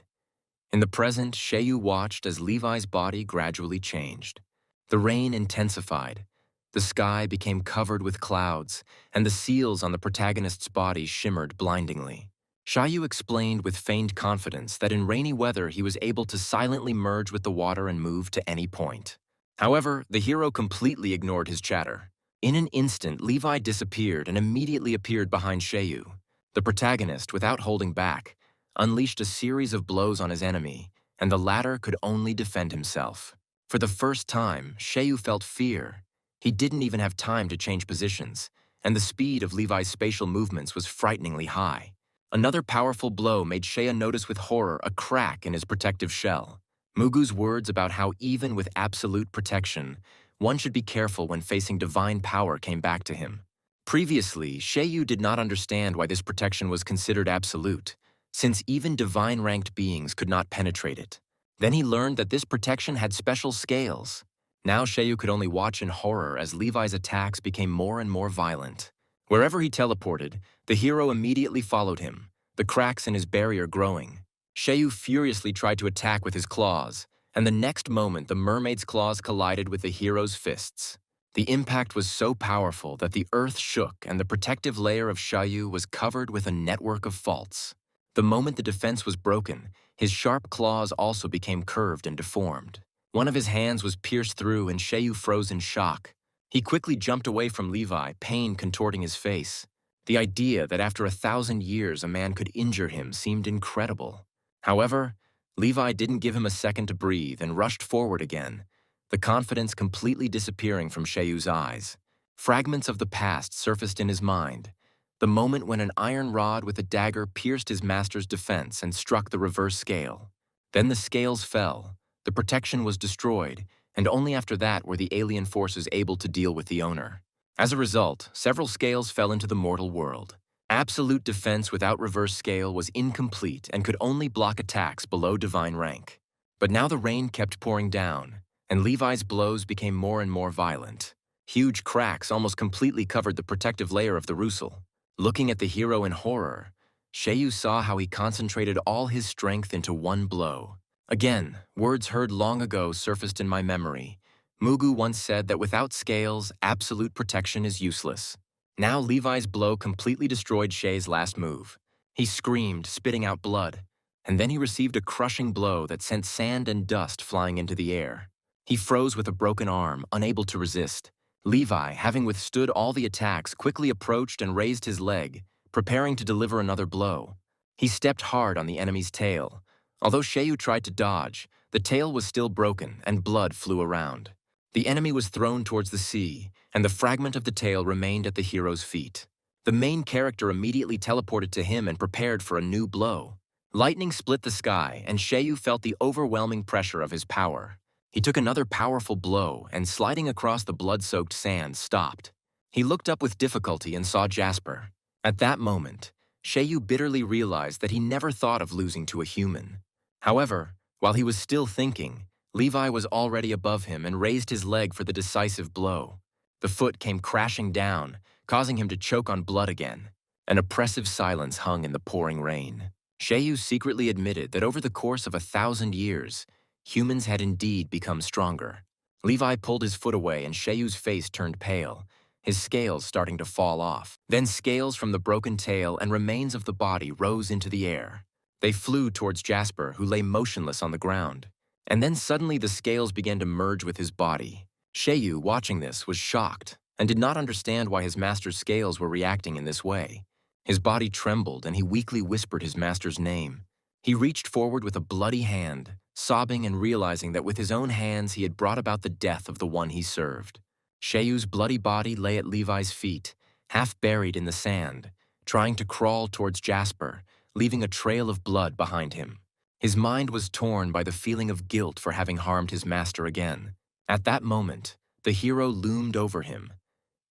In the present, Shayu watched as Levi's body gradually changed. The rain intensified. The sky became covered with clouds, and the seals on the protagonist's body shimmered blindingly. Shayu explained with feigned confidence that in rainy weather he was able to silently merge with the water and move to any point. However, the hero completely ignored his chatter. In an instant, Levi disappeared and immediately appeared behind Shayu. The protagonist, without holding back, unleashed a series of blows on his enemy, and the latter could only defend himself. For the first time, Shayu felt fear. He didn't even have time to change positions, and the speed of Levi's spatial movements was frighteningly high. Another powerful blow made Shea notice with horror a crack in his protective shell. Mugu's words about how even with absolute protection, one should be careful when facing divine power came back to him. Previously, Shayu did not understand why this protection was considered absolute, since even divine-ranked beings could not penetrate it. Then he learned that this protection had special scales. Now Shayu could only watch in horror as Levi's attacks became more and more violent. Wherever he teleported, the hero immediately followed him, the cracks in his barrier growing. Shayu furiously tried to attack with his claws, and the next moment the mermaid's claws collided with the hero's fists. The impact was so powerful that the earth shook and the protective layer of Shayu was covered with a network of faults. The moment the defense was broken, his sharp claws also became curved and deformed. One of his hands was pierced through and Shayu froze in shock. He quickly jumped away from Levi, pain contorting his face. The idea that after 1,000 years a man could injure him seemed incredible. However, Levi didn't give him a second to breathe and rushed forward again, the confidence completely disappearing from Shayu's eyes. Fragments of the past surfaced in his mind. The moment when an iron rod with a dagger pierced his master's defense and struck the reverse scale. Then the scales fell, the protection was destroyed, and only after that were the alien forces able to deal with the owner. As a result, several scales fell into the mortal world. Absolute defense without reverse scale was incomplete and could only block attacks below divine rank. But now the rain kept pouring down, and Levi's blows became more and more violent. Huge cracks almost completely covered the protective layer of the Rusal. Looking at the hero in horror, Shayu saw how he concentrated all his strength into one blow. Again, words heard long ago surfaced in my memory. Mugu once said that without scales, absolute protection is useless. Now Levi's blow completely destroyed Shay's last move. He screamed, spitting out blood, and then he received a crushing blow that sent sand and dust flying into the air. He froze with a broken arm, unable to resist. Levi, having withstood all the attacks, quickly approached and raised his leg, preparing to deliver another blow. He stepped hard on the enemy's tail. Although Shayu tried to dodge, the tail was still broken and blood flew around. The enemy was thrown towards the sea, and the fragment of the tail remained at the hero's feet. The main character immediately teleported to him and prepared for a new blow. Lightning split the sky, and Shayu felt the overwhelming pressure of his power. He took another powerful blow and, sliding across the blood-soaked sand, stopped. He looked up with difficulty and saw Jasper. At that moment, Shayu bitterly realized that he never thought of losing to a human. However, while he was still thinking, Levi was already above him and raised his leg for the decisive blow. The foot came crashing down, causing him to choke on blood again. An oppressive silence hung in the pouring rain. Shayu secretly admitted that over the course of 1,000 years, humans had indeed become stronger. Levi pulled his foot away and Shayu's face turned pale, his scales starting to fall off. Then scales from the broken tail and remains of the body rose into the air. They flew towards Jasper, who lay motionless on the ground. And then suddenly the scales began to merge with his body. Shayu, watching this, was shocked and did not understand why his master's scales were reacting in this way. His body trembled and he weakly whispered his master's name. He reached forward with a bloody hand, sobbing and realizing that with his own hands he had brought about the death of the one he served. Shayu's bloody body lay at Levi's feet, half buried in the sand, trying to crawl towards Jasper, leaving a trail of blood behind him. His mind was torn by the feeling of guilt for having harmed his master again. At that moment, the hero loomed over him.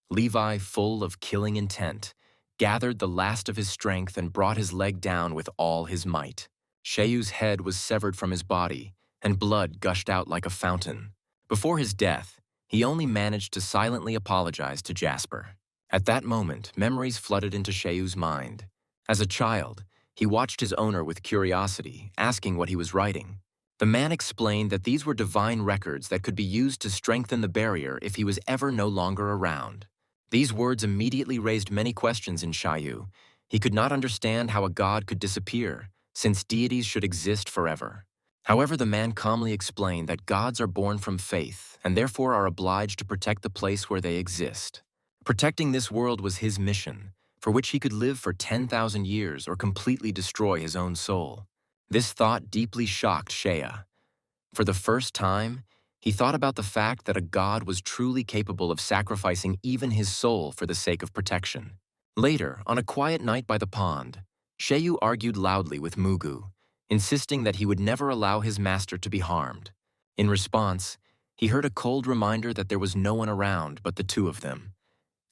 Levi, full of killing intent, gathered the last of his strength and brought his leg down with all his might. Shayu's head was severed from his body, and blood gushed out like a fountain. Before his death, he only managed to silently apologize to Jasper. At that moment, memories flooded into Shayu's mind. As a child, he watched his owner with curiosity, asking what he was writing. The man explained that these were divine records that could be used to strengthen the barrier if he was ever no longer around. These words immediately raised many questions in Shayu. He could not understand how a god could disappear, since deities should exist forever. However, the man calmly explained that gods are born from faith and therefore are obliged to protect the place where they exist. Protecting this world was his mission, for which he could live for 10,000 years or completely destroy his own soul. This thought deeply shocked Shea. For the first time, he thought about the fact that a god was truly capable of sacrificing even his soul for the sake of protection. Later, on a quiet night by the pond, Sheu argued loudly with Mugu, insisting that he would never allow his master to be harmed. In response, he heard a cold reminder that there was no one around but the two of them,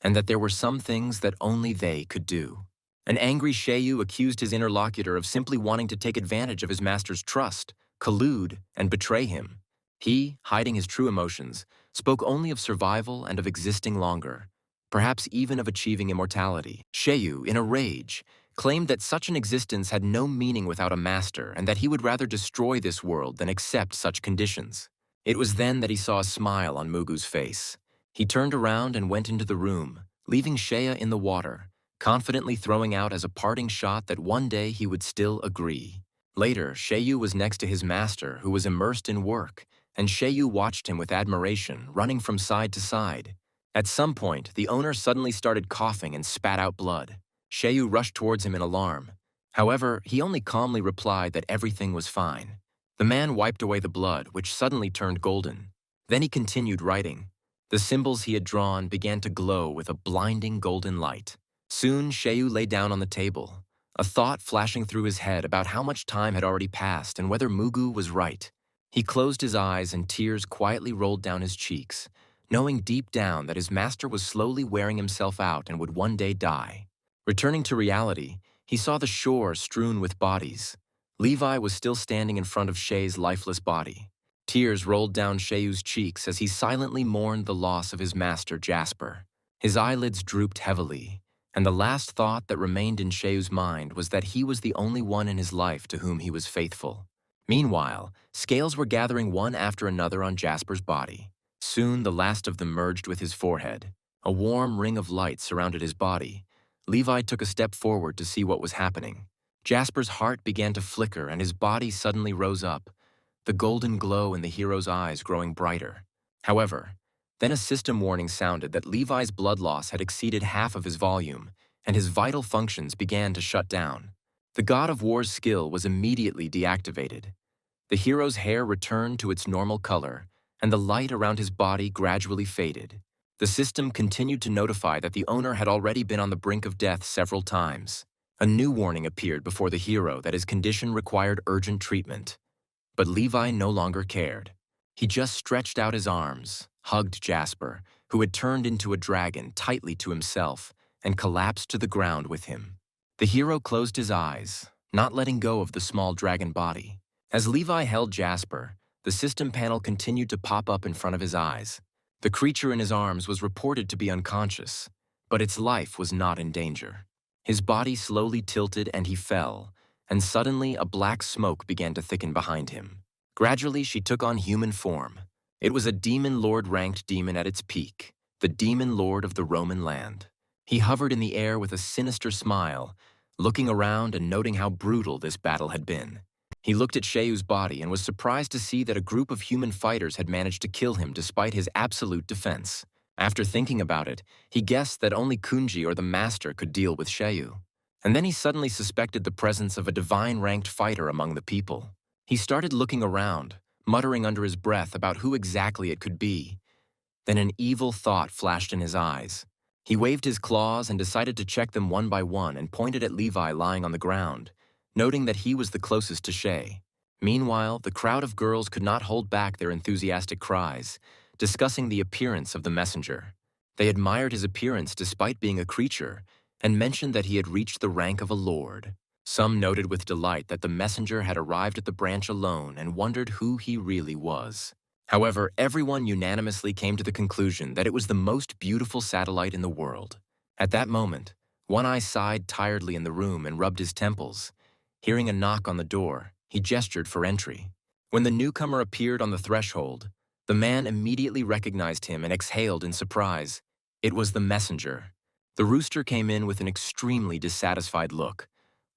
and that there were some things that only they could do. An angry Sheu accused his interlocutor of simply wanting to take advantage of his master's trust, collude, and betray him. He, hiding his true emotions, spoke only of survival and of existing longer, perhaps even of achieving immortality. Sheu, in a rage, claimed that such an existence had no meaning without a master and that he would rather destroy this world than accept such conditions. It was then that he saw a smile on Mugu's face. He turned around and went into the room, leaving Shea in the water, confidently throwing out as a parting shot that one day he would still agree. Later, Sheu was next to his master, who was immersed in work, and Sheu watched him with admiration, running from side to side. At some point, the owner suddenly started coughing and spat out blood. Sheu rushed towards him in alarm. However, he only calmly replied that everything was fine. The man wiped away the blood, which suddenly turned golden. Then he continued writing. The symbols he had drawn began to glow with a blinding golden light. Soon, Sheu lay down on the table, a thought flashing through his head about how much time had already passed and whether Mugu was right. He closed his eyes and tears quietly rolled down his cheeks, knowing deep down that his master was slowly wearing himself out and would one day die. Returning to reality, he saw the shore strewn with bodies. Levi was still standing in front of Shay's lifeless body. Tears rolled down Sheu's cheeks as he silently mourned the loss of his master Jasper. His eyelids drooped heavily, and the last thought that remained in Sheu's mind was that he was the only one in his life to whom he was faithful. Meanwhile, scales were gathering one after another on Jasper's body. Soon the last of them merged with his forehead. A warm ring of light surrounded his body. Levi took a step forward to see what was happening. Jasper's heart began to flicker and his body suddenly rose up, the golden glow in the hero's eyes growing brighter. However, then a system warning sounded that Levi's blood loss had exceeded half of his volume, and his vital functions began to shut down. The god of war's skill was immediately deactivated. The hero's hair returned to its normal color, and the light around his body gradually faded. The system continued to notify that the owner had already been on the brink of death several times. A new warning appeared before the hero that his condition required urgent treatment. But Levi no longer cared. He just stretched out his arms, hugged Jasper, who had turned into a dragon, tightly to himself, and collapsed to the ground with him. The hero closed his eyes, not letting go of the small dragon body. As Levi held Jasper, the system panel continued to pop up in front of his eyes. The creature in his arms was reported to be unconscious, but its life was not in danger. His body slowly tilted and he fell, and suddenly a black smoke began to thicken behind him. Gradually, she took on human form. It was a demon lord-ranked demon at its peak, the demon lord of the Roman land. He hovered in the air with a sinister smile, looking around and noting how brutal this battle had been. He looked at Sheu's body and was surprised to see that a group of human fighters had managed to kill him despite his absolute defense. After thinking about it, he guessed that only Kunji or the master could deal with Sheu. And then he suddenly suspected the presence of a divine-ranked fighter among the people. He started looking around, muttering under his breath about who exactly it could be. Then an evil thought flashed in his eyes. He waved his claws and decided to check them one by one and pointed at Levi lying on the ground, noting that he was the closest to Shea. Meanwhile, the crowd of girls could not hold back their enthusiastic cries, discussing the appearance of the messenger. They admired his appearance despite being a creature, and mentioned that he had reached the rank of a lord. Some noted with delight that the messenger had arrived at the branch alone and wondered who he really was. However, everyone unanimously came to the conclusion that it was the most beautiful satellite in the world. At that moment, One Eye sighed tiredly in the room and rubbed his temples. Hearing a knock on the door, he gestured for entry. When the newcomer appeared on the threshold, the man immediately recognized him and exhaled in surprise. It was the messenger. The rooster came in with an extremely dissatisfied look,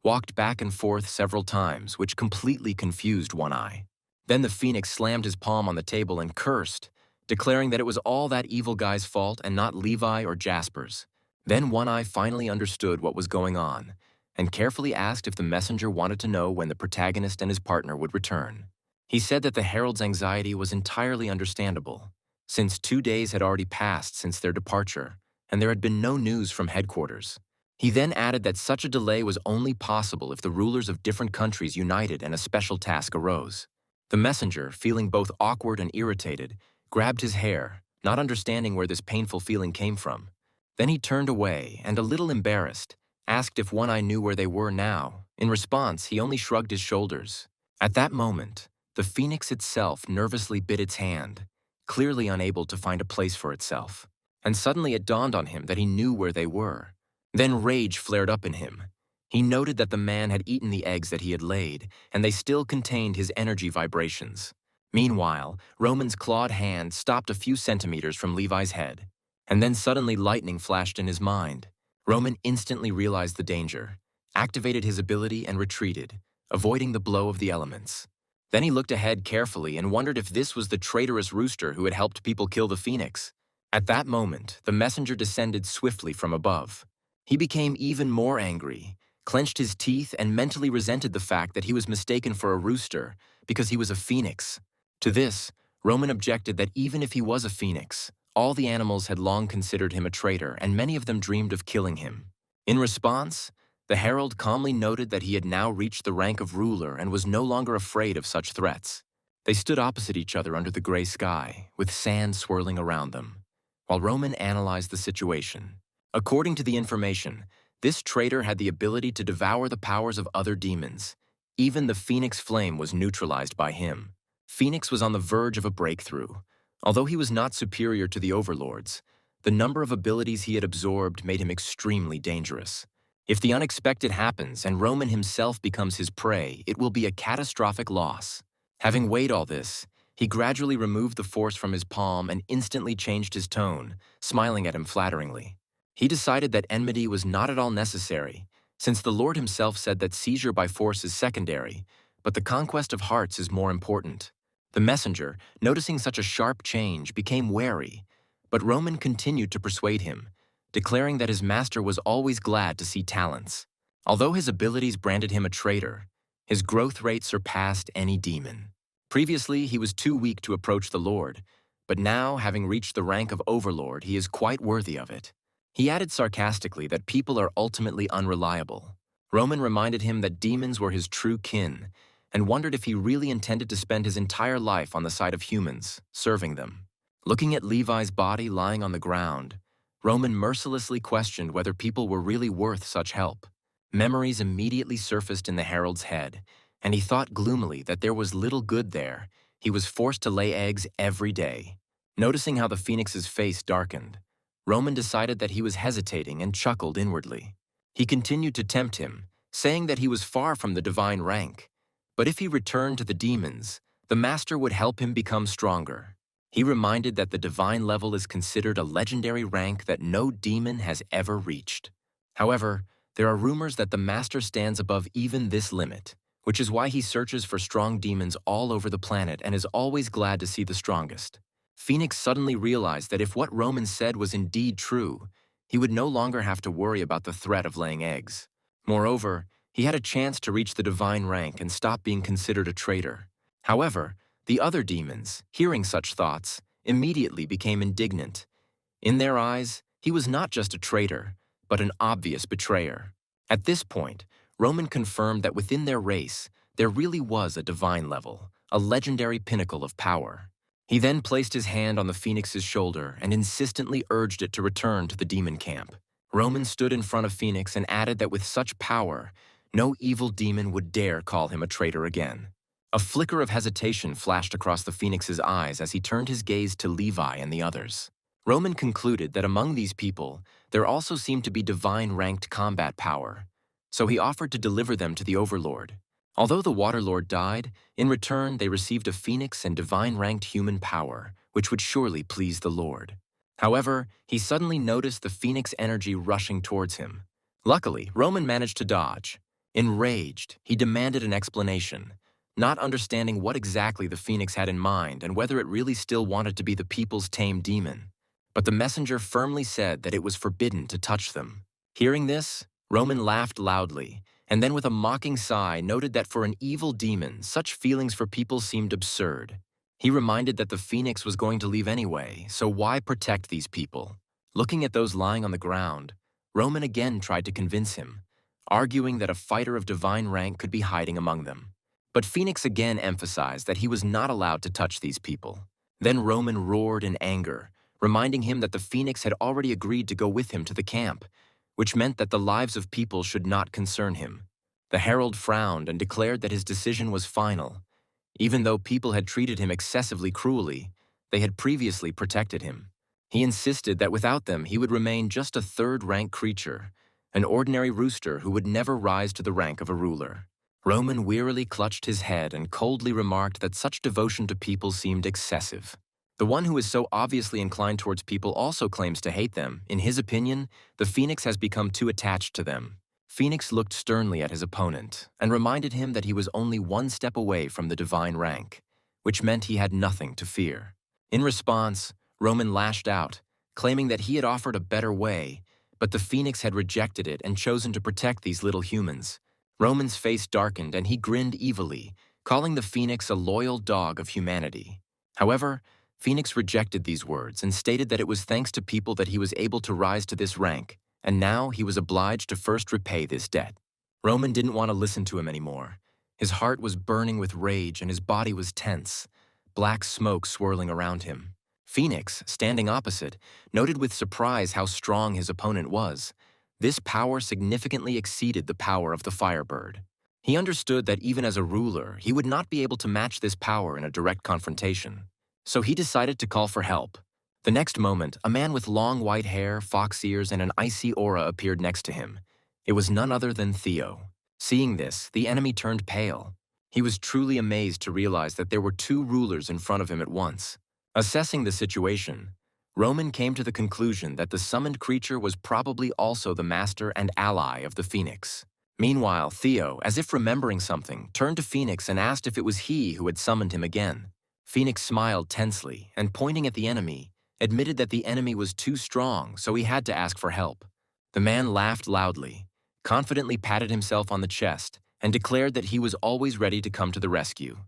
walked back and forth several times, which completely confused One Eye. Then the phoenix slammed his palm on the table and cursed, declaring that it was all that evil guy's fault and not Levi or Jasper's. Then One Eye finally understood what was going on and carefully asked if the messenger wanted to know when the protagonist and his partner would return. He said that the herald's anxiety was entirely understandable, since 2 days had already passed since their departure, and there had been no news from headquarters. He then added that such a delay was only possible if the rulers of different countries united and a special task arose. The messenger, feeling both awkward and irritated, grabbed his hair, not understanding where this painful feeling came from. Then he turned away and, a little embarrassed, asked if One Eye knew where they were now. In response, he only shrugged his shoulders. At that moment, the phoenix itself nervously bit its hand, clearly unable to find a place for itself. And suddenly it dawned on him that he knew where they were. Then rage flared up in him. He noted that the man had eaten the eggs that he had laid, and they still contained his energy vibrations. Meanwhile, Roman's clawed hand stopped a few centimeters from Levi's head, and then suddenly lightning flashed in his mind. Roman instantly realized the danger, activated his ability and retreated, avoiding the blow of the elements. Then he looked ahead carefully and wondered if this was the traitorous rooster who had helped people kill the phoenix. At that moment, the messenger descended swiftly from above. He became even more angry, clenched his teeth, and mentally resented the fact that he was mistaken for a rooster because he was a phoenix. To this, Roman objected that even if he was a phoenix, all the animals had long considered him a traitor, and many of them dreamed of killing him. In response, the herald calmly noted that he had now reached the rank of ruler and was no longer afraid of such threats. They stood opposite each other under the gray sky, with sand swirling around them, while Roman analyzed the situation. According to the information, this traitor had the ability to devour the powers of other demons. Even the Phoenix flame was neutralized by him. Phoenix was on the verge of a breakthrough. Although he was not superior to the overlords, the number of abilities he had absorbed made him extremely dangerous. If the unexpected happens and Roman himself becomes his prey, it will be a catastrophic loss. Having weighed all this, he gradually removed the force from his palm and instantly changed his tone, smiling at him flatteringly. He decided that enmity was not at all necessary, since the Lord himself said that seizure by force is secondary, but the conquest of hearts is more important. The messenger, noticing such a sharp change, became wary, but Roman continued to persuade him, declaring that his master was always glad to see talents. Although his abilities branded him a traitor, his growth rate surpassed any demon. Previously, he was too weak to approach the Lord, but now, having reached the rank of overlord, he is quite worthy of it. He added sarcastically that people are ultimately unreliable. Roman reminded him that demons were his true kin, and wondered if he really intended to spend his entire life on the side of humans, serving them. Looking at Levi's body lying on the ground, Roman mercilessly questioned whether people were really worth such help. Memories immediately surfaced in the herald's head, and he thought gloomily that there was little good there. He was forced to lay eggs every day. Noticing how the phoenix's face darkened, Roman decided that he was hesitating and chuckled inwardly. He continued to tempt him, saying that he was far from the divine rank, but if he returned to the demons, the master would help him become stronger. He reminded that the divine level is considered a legendary rank that no demon has ever reached. However, there are rumors that the master stands above even this limit, which is why he searches for strong demons all over the planet and is always glad to see the strongest. Phoenix suddenly realized that if what Roman said was indeed true, he would no longer have to worry about the threat of laying eggs. Moreover, he had a chance to reach the divine rank and stop being considered a traitor. However, the other demons, hearing such thoughts, immediately became indignant. In their eyes, he was not just a traitor, but an obvious betrayer. At this point, Roman confirmed that within their race, there really was a divine level, a legendary pinnacle of power. He then placed his hand on the phoenix's shoulder and insistently urged it to return to the demon camp. Roman stood in front of Phoenix and added that with such power, no evil demon would dare call him a traitor again. A flicker of hesitation flashed across the phoenix's eyes as he turned his gaze to Levi and the others. Roman concluded that among these people, there also seemed to be divine-ranked combat power, so he offered to deliver them to the Overlord. Although the Waterlord died, in return they received a phoenix and divine-ranked human power, which would surely please the Lord. However, he suddenly noticed the phoenix energy rushing towards him. Luckily, Roman managed to dodge. Enraged, he demanded an explanation, not understanding what exactly the phoenix had in mind and whether it really still wanted to be the people's tame demon. But the messenger firmly said that it was forbidden to touch them. Hearing this, Roman laughed loudly, and then with a mocking sigh noted that for an evil demon, such feelings for people seemed absurd. He reminded that the phoenix was going to leave anyway, so why protect these people? Looking at those lying on the ground, Roman again tried to convince him, arguing that a fighter of divine rank could be hiding among them. But Phoenix again emphasized that he was not allowed to touch these people. Then Roman roared in anger, reminding him that the Phoenix had already agreed to go with him to the camp, which meant that the lives of people should not concern him. The herald frowned and declared that his decision was final. Even though people had treated him excessively cruelly, they had previously protected him. He insisted that without them he would remain just a third-rank creature, an ordinary rooster who would never rise to the rank of a ruler. Roman wearily clutched his head and coldly remarked that such devotion to people seemed excessive. The one who is so obviously inclined towards people also claims to hate them. In his opinion, the Phoenix has become too attached to them. Phoenix looked sternly at his opponent and reminded him that he was only one step away from the divine rank, which meant he had nothing to fear. In response, Roman lashed out, claiming that he had offered a better way, but the Phoenix had rejected it and chosen to protect these little humans. Roman's face darkened and he grinned evilly, calling the Phoenix a loyal dog of humanity. However, Phoenix rejected these words and stated that it was thanks to people that he was able to rise to this rank, and now he was obliged to first repay this debt. Roman didn't want to listen to him anymore. His heart was burning with rage and his body was tense, black smoke swirling around him. Phoenix, standing opposite, noted with surprise how strong his opponent was. This power significantly exceeded the power of the Firebird. He understood that even as a ruler, he would not be able to match this power in a direct confrontation. So he decided to call for help. The next moment, a man with long white hair, fox ears, and an icy aura appeared next to him. It was none other than Theo. Seeing this, the enemy turned pale. He was truly amazed to realize that there were two rulers in front of him at once. Assessing the situation, Roman came to the conclusion that the summoned creature was probably also the master and ally of the Phoenix. Meanwhile, Theo, as if remembering something, turned to Phoenix and asked if it was he who had summoned him again. Phoenix smiled tensely and, pointing at the enemy, admitted that the enemy was too strong, so he had to ask for help. The man laughed loudly, confidently patted himself on the chest, and declared that he was always ready to come to the rescue.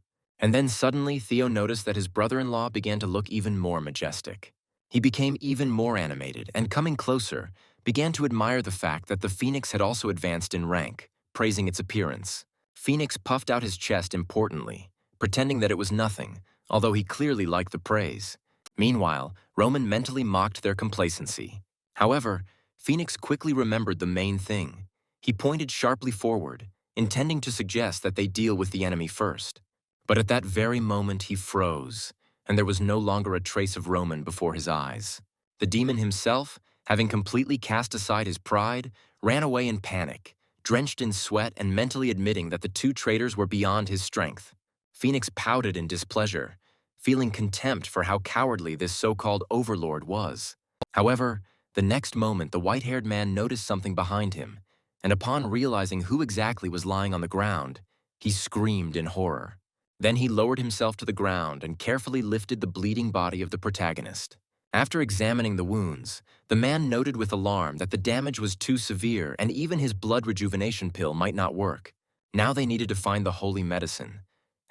And then suddenly Theo noticed that his brother-in-law began to look even more majestic. He became even more animated and, coming closer, began to admire the fact that the Phoenix had also advanced in rank, praising its appearance. Phoenix puffed out his chest importantly, pretending that it was nothing, although he clearly liked the praise. Meanwhile, Roman mentally mocked their complacency. However, Phoenix quickly remembered the main thing. He pointed sharply forward, intending to suggest that they deal with the enemy first. But at that very moment he froze, and there was no longer a trace of Roman before his eyes. The demon himself, having completely cast aside his pride, ran away in panic, drenched in sweat and mentally admitting that the two traitors were beyond his strength. Phoenix pouted in displeasure, feeling contempt for how cowardly this so-called overlord was. However, the next moment the white-haired man noticed something behind him, and upon realizing who exactly was lying on the ground, he screamed in horror. Then he lowered himself to the ground and carefully lifted the bleeding body of the protagonist. After examining the wounds, the man noted with alarm that the damage was too severe and even his blood rejuvenation pill might not work. Now they needed to find the holy medicine.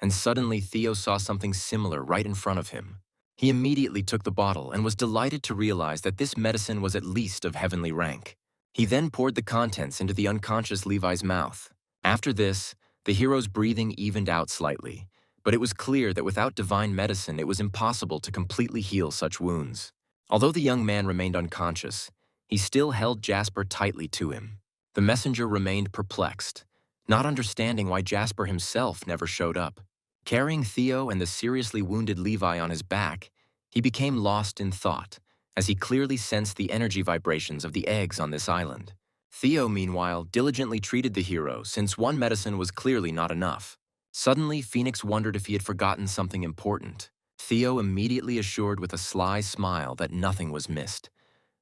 And suddenly Theo saw something similar right in front of him. He immediately took the bottle and was delighted to realize that this medicine was at least of heavenly rank. He then poured the contents into the unconscious Levi's mouth. After this, the hero's breathing evened out slightly, but it was clear that without divine medicine it was impossible to completely heal such wounds. Although the young man remained unconscious, he still held Jasper tightly to him. The messenger remained perplexed, not understanding why Jasper himself never showed up. Carrying Theo and the seriously wounded Levi on his back, he became lost in thought, as he clearly sensed the energy vibrations of the eggs on this island. Theo, meanwhile, diligently treated the hero since one medicine was clearly not enough. Suddenly, Phoenix wondered if he had forgotten something important. Theo immediately assured with a sly smile that nothing was missed,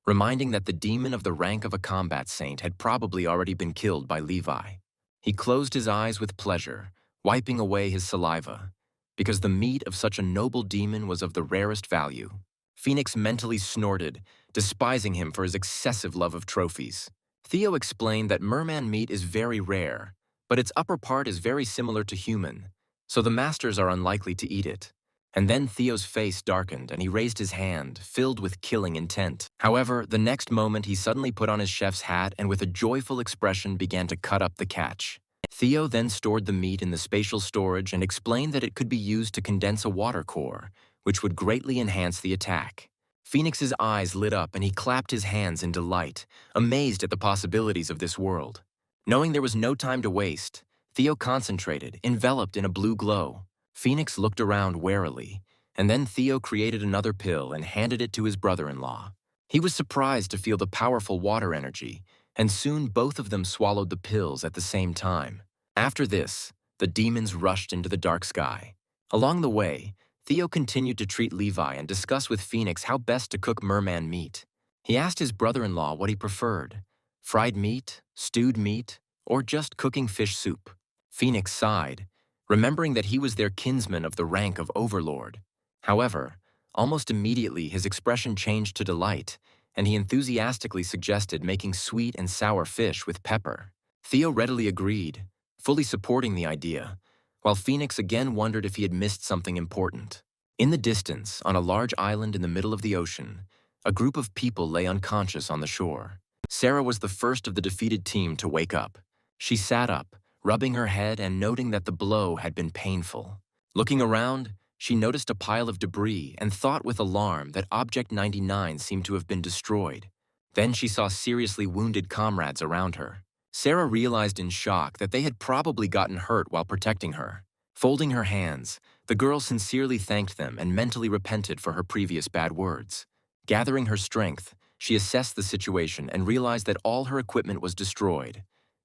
reminding that the demon of the rank of a combat saint had probably already been killed by Levi. He closed his eyes with pleasure, wiping away his saliva, because the meat of such a noble demon was of the rarest value. Phoenix mentally snorted, despising him for his excessive love of trophies. Theo explained that merman meat is very rare, but its upper part is very similar to human, so the masters are unlikely to eat it. And then Theo's face darkened and he raised his hand, filled with killing intent. However, the next moment he suddenly put on his chef's hat and with a joyful expression began to cut up the catch. Theo then stored the meat in the spatial storage and explained that it could be used to condense a water core, which would greatly enhance the attack. Phoenix's eyes lit up and he clapped his hands in delight, amazed at the possibilities of this world. Knowing there was no time to waste, Theo concentrated, enveloped in a blue glow. Phoenix looked around warily, and then Theo created another pill and handed it to his brother-in-law. He was surprised to feel the powerful water energy, and soon both of them swallowed the pills at the same time. After this, the demons rushed into the dark sky. Along the way, Theo continued to treat Levi and discuss with Phoenix how best to cook merman meat. He asked his brother-in-law what he preferred: fried meat, stewed meat, or just cooking fish soup. Phoenix sighed, remembering that he was their kinsman of the rank of overlord. However, almost immediately his expression changed to delight, and he enthusiastically suggested making sweet and sour fish with pepper. Theo readily agreed, fully supporting the idea, while Phoenix again wondered if he had missed something important. In the distance, on a large island in the middle of the ocean, a group of people lay unconscious on the shore. Sarah was the first of the defeated team to wake up. She sat up, rubbing her head and noting that the blow had been painful. Looking around, she noticed a pile of debris and thought with alarm that Object 99 seemed to have been destroyed. Then she saw seriously wounded comrades around her. Sarah realized in shock that they had probably gotten hurt while protecting her. Folding her hands, the girl sincerely thanked them and mentally repented for her previous bad words. Gathering her strength, she assessed the situation and realized that all her equipment was destroyed,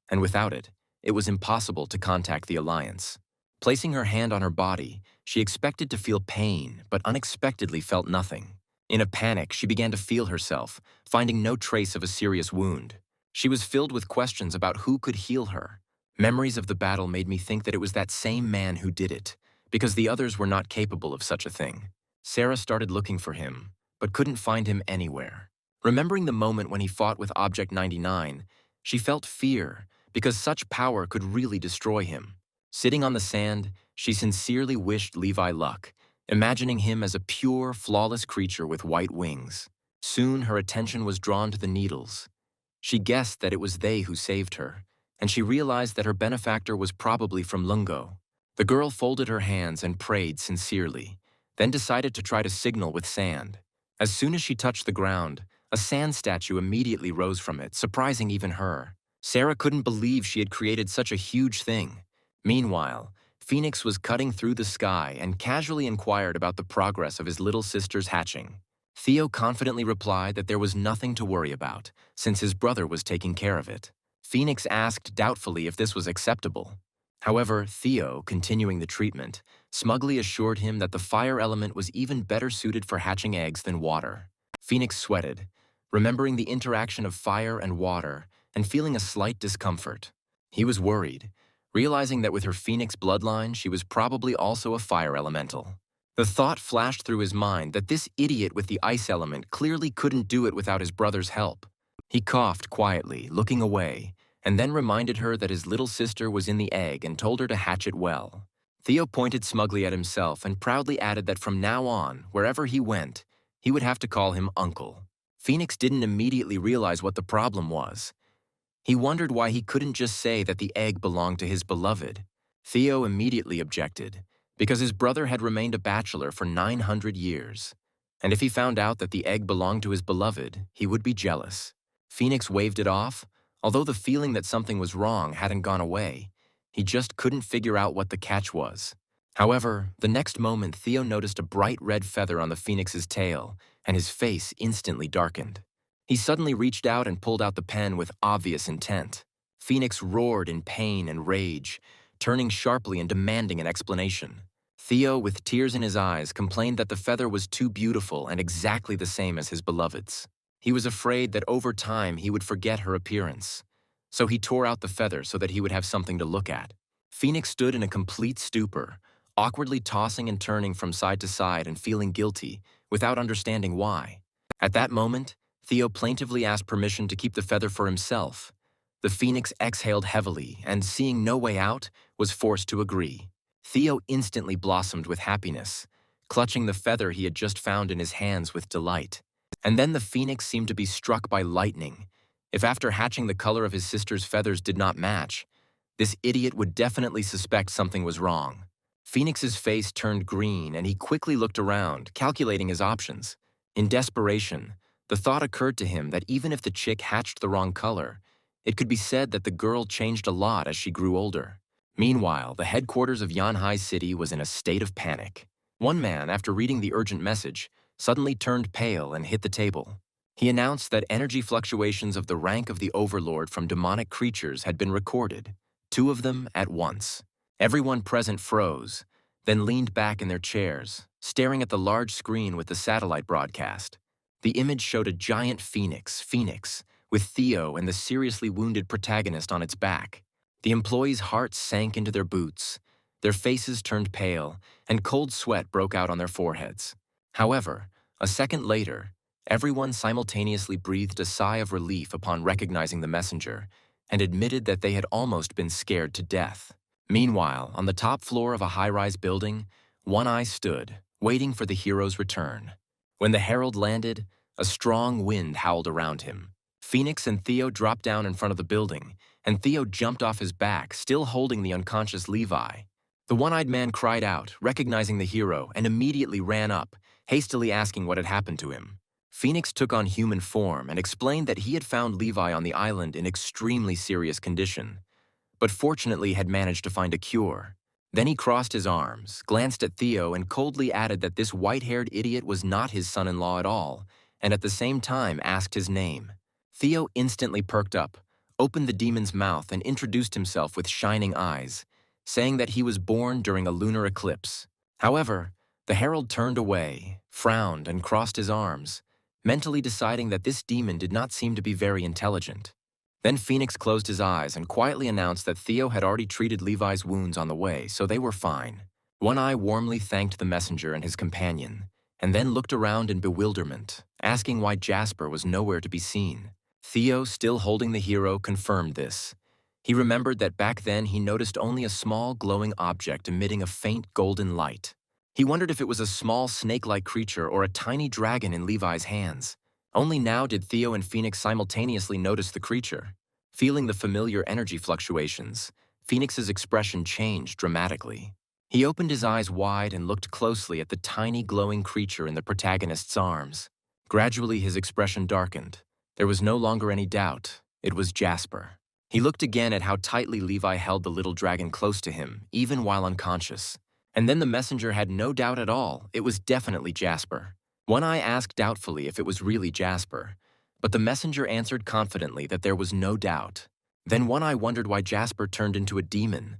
and without it, it was impossible to contact the Alliance. Placing her hand on her body, she expected to feel pain, but unexpectedly felt nothing. In a panic, she began to feel herself, finding no trace of a serious wound. She was filled with questions about who could heal her. Memories of the battle made me think that it was that same man who did it, because the others were not capable of such a thing. Sarah started looking for him, but couldn't find him anywhere. Remembering the moment when he fought with Object 99, she felt fear, because such power could really destroy him. Sitting on the sand, she sincerely wished Levi luck, imagining him as a pure, flawless creature with white wings. Soon her attention was drawn to the needles. She guessed that it was they who saved her, and she realized that her benefactor was probably from Lungo. The girl folded her hands and prayed sincerely, then decided to try to signal with sand. As soon as she touched the ground, a sand statue immediately rose from it, surprising even her. Sarah couldn't believe she had created such a huge thing. Meanwhile, Phoenix was cutting through the sky and casually inquired about the progress of his little sister's hatching. Theo confidently replied that there was nothing to worry about, since his brother was taking care of it. Phoenix asked doubtfully if this was acceptable. However, Theo, continuing the treatment, smugly assured him that the fire element was even better suited for hatching eggs than water. Phoenix sweated, remembering the interaction of fire and water, and feeling a slight discomfort. He was worried, realizing that with her Phoenix bloodline, she was probably also a fire elemental. The thought flashed through his mind that this idiot with the ice element clearly couldn't do it without his brother's help. He coughed quietly, looking away, and then reminded her that his little sister was in the egg and told her to hatch it well. Theo pointed smugly at himself and proudly added that from now on, wherever he went, he would have to call him Uncle. Phoenix didn't immediately realize what the problem was. He wondered why he couldn't just say that the egg belonged to his beloved. Theo immediately objected, because his brother had remained a bachelor for 900 years. And if he found out that the egg belonged to his beloved, he would be jealous. Phoenix waved it off, although the feeling that something was wrong hadn't gone away. He just couldn't figure out what the catch was. However, the next moment Theo noticed a bright red feather on the Phoenix's tail, and his face instantly darkened. He suddenly reached out and pulled out the pen with obvious intent. Phoenix roared in pain and rage, turning sharply and demanding an explanation. Theo, with tears in his eyes, complained that the feather was too beautiful and exactly the same as his beloved's. He was afraid that over time he would forget her appearance. So he tore out the feather so that he would have something to look at. Phoenix stood in a complete stupor, awkwardly tossing and turning from side to side and feeling guilty, without understanding why. At that moment, Theo plaintively asked permission to keep the feather for himself. The Phoenix exhaled heavily and, seeing no way out, was forced to agree. Theo instantly blossomed with happiness, clutching the feather he had just found in his hands with delight. And then the Phoenix seemed to be struck by lightning. If after hatching the color of his sister's feathers did not match, this idiot would definitely suspect something was wrong. Phoenix's face turned green and he quickly looked around, calculating his options. In desperation, the thought occurred to him that even if the chick hatched the wrong color, it could be said that the girl changed a lot as she grew older. Meanwhile, the headquarters of Yanhai City was in a state of panic. One man, after reading the urgent message, suddenly turned pale and hit the table. He announced that energy fluctuations of the rank of the Overlord from demonic creatures had been recorded, 2 of them at once. Everyone present froze, then leaned back in their chairs, staring at the large screen with the satellite broadcast. The image showed a giant phoenix, with Theo and the seriously wounded protagonist on its back. The employees' hearts sank into their boots, their faces turned pale, and cold sweat broke out on their foreheads. However, a second later, everyone simultaneously breathed a sigh of relief upon recognizing the messenger and admitted that they had almost been scared to death. Meanwhile, on the top floor of a high-rise building, One Eye stood, waiting for the hero's return. When the herald landed, a strong wind howled around him. Phoenix and Theo dropped down in front of the building, and Theo jumped off his back, still holding the unconscious Levi. The one-eyed man cried out, recognizing the hero, and immediately ran up, hastily asking what had happened to him. Phoenix took on human form and explained that he had found Levi on the island in extremely serious condition, but fortunately had managed to find a cure. Then he crossed his arms, glanced at Theo, and coldly added that this white-haired idiot was not his son-in-law at all, and at the same time asked his name. Theo instantly perked up, opened the demon's mouth, and introduced himself with shining eyes, saying that he was born during a lunar eclipse. However, the herald turned away, frowned, and crossed his arms, mentally deciding that this demon did not seem to be very intelligent. Then Phoenix closed his eyes and quietly announced that Theo had already treated Levi's wounds on the way, so they were fine. One Eye warmly thanked the messenger and his companion, and then looked around in bewilderment, asking why Jasper was nowhere to be seen. Theo, still holding the hero, confirmed this. He remembered that back then he noticed only a small glowing object emitting a faint golden light. He wondered if it was a small snake-like creature or a tiny dragon in Levi's hands. Only now did Theo and Phoenix simultaneously notice the creature. Feeling the familiar energy fluctuations, Phoenix's expression changed dramatically. He opened his eyes wide and looked closely at the tiny glowing creature in the protagonist's arms. Gradually his expression darkened. There was no longer any doubt. It was Jasper. He looked again at how tightly Levi held the little dragon close to him, even while unconscious. And then the messenger had no doubt at all. It was definitely Jasper. One Eye asked doubtfully if it was really Jasper, but the messenger answered confidently that there was no doubt. Then One Eye wondered why Jasper turned into a demon.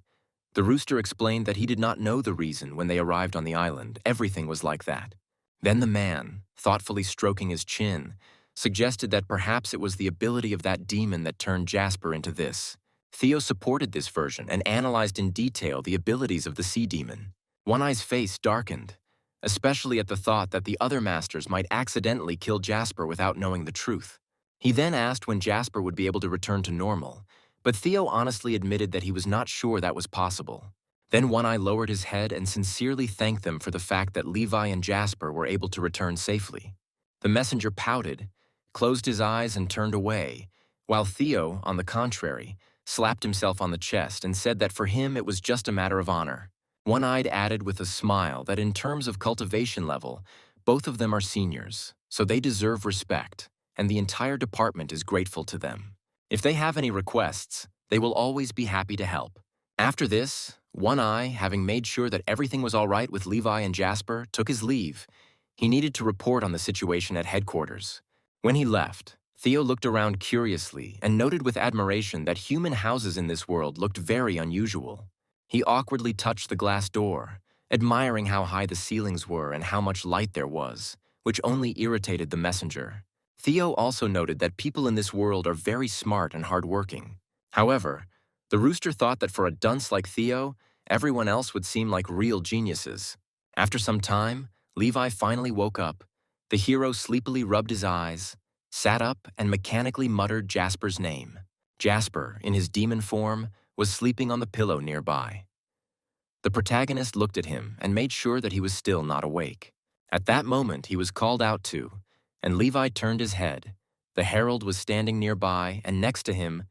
The rooster explained that he did not know the reason when they arrived on the island. Everything was like that. Then the man, thoughtfully stroking his chin, suggested that perhaps it was the ability of that demon that turned Jasper into this. Theo supported this version and analyzed in detail the abilities of the sea demon. One Eye's face darkened, especially at the thought that the other masters might accidentally kill Jasper without knowing the truth. He then asked when Jasper would be able to return to normal, but Theo honestly admitted that he was not sure that was possible. Then One Eye lowered his head and sincerely thanked them for the fact that Levi and Jasper were able to return safely. The messenger pouted, closed his eyes, and turned away, while Theo, on the contrary, slapped himself on the chest and said that for him it was just a matter of honor. One-Eyed added with a smile that in terms of cultivation level, both of them are seniors, so they deserve respect, and the entire department is grateful to them. If they have any requests, they will always be happy to help. After this, One Eye, having made sure that everything was all right with Levi and Jasper, took his leave. He needed to report on the situation at headquarters. When he left, Theo looked around curiously and noted with admiration that human houses in this world looked very unusual. He awkwardly touched the glass door, admiring how high the ceilings were and how much light there was, which only irritated the messenger. Theo also noted that people in this world are very smart and hardworking. However, The rooster thought that for a dunce like Theo, everyone else would seem like real geniuses. After some time, Levi finally woke up. The hero sleepily rubbed his eyes, sat up, and mechanically muttered Jasper's name. Jasper, in his demon form, was sleeping on the pillow nearby. The protagonist looked at him and made sure that he was still not awake. At that moment, he was called out to, and Levi turned his head. The herald was standing nearby, and next to him,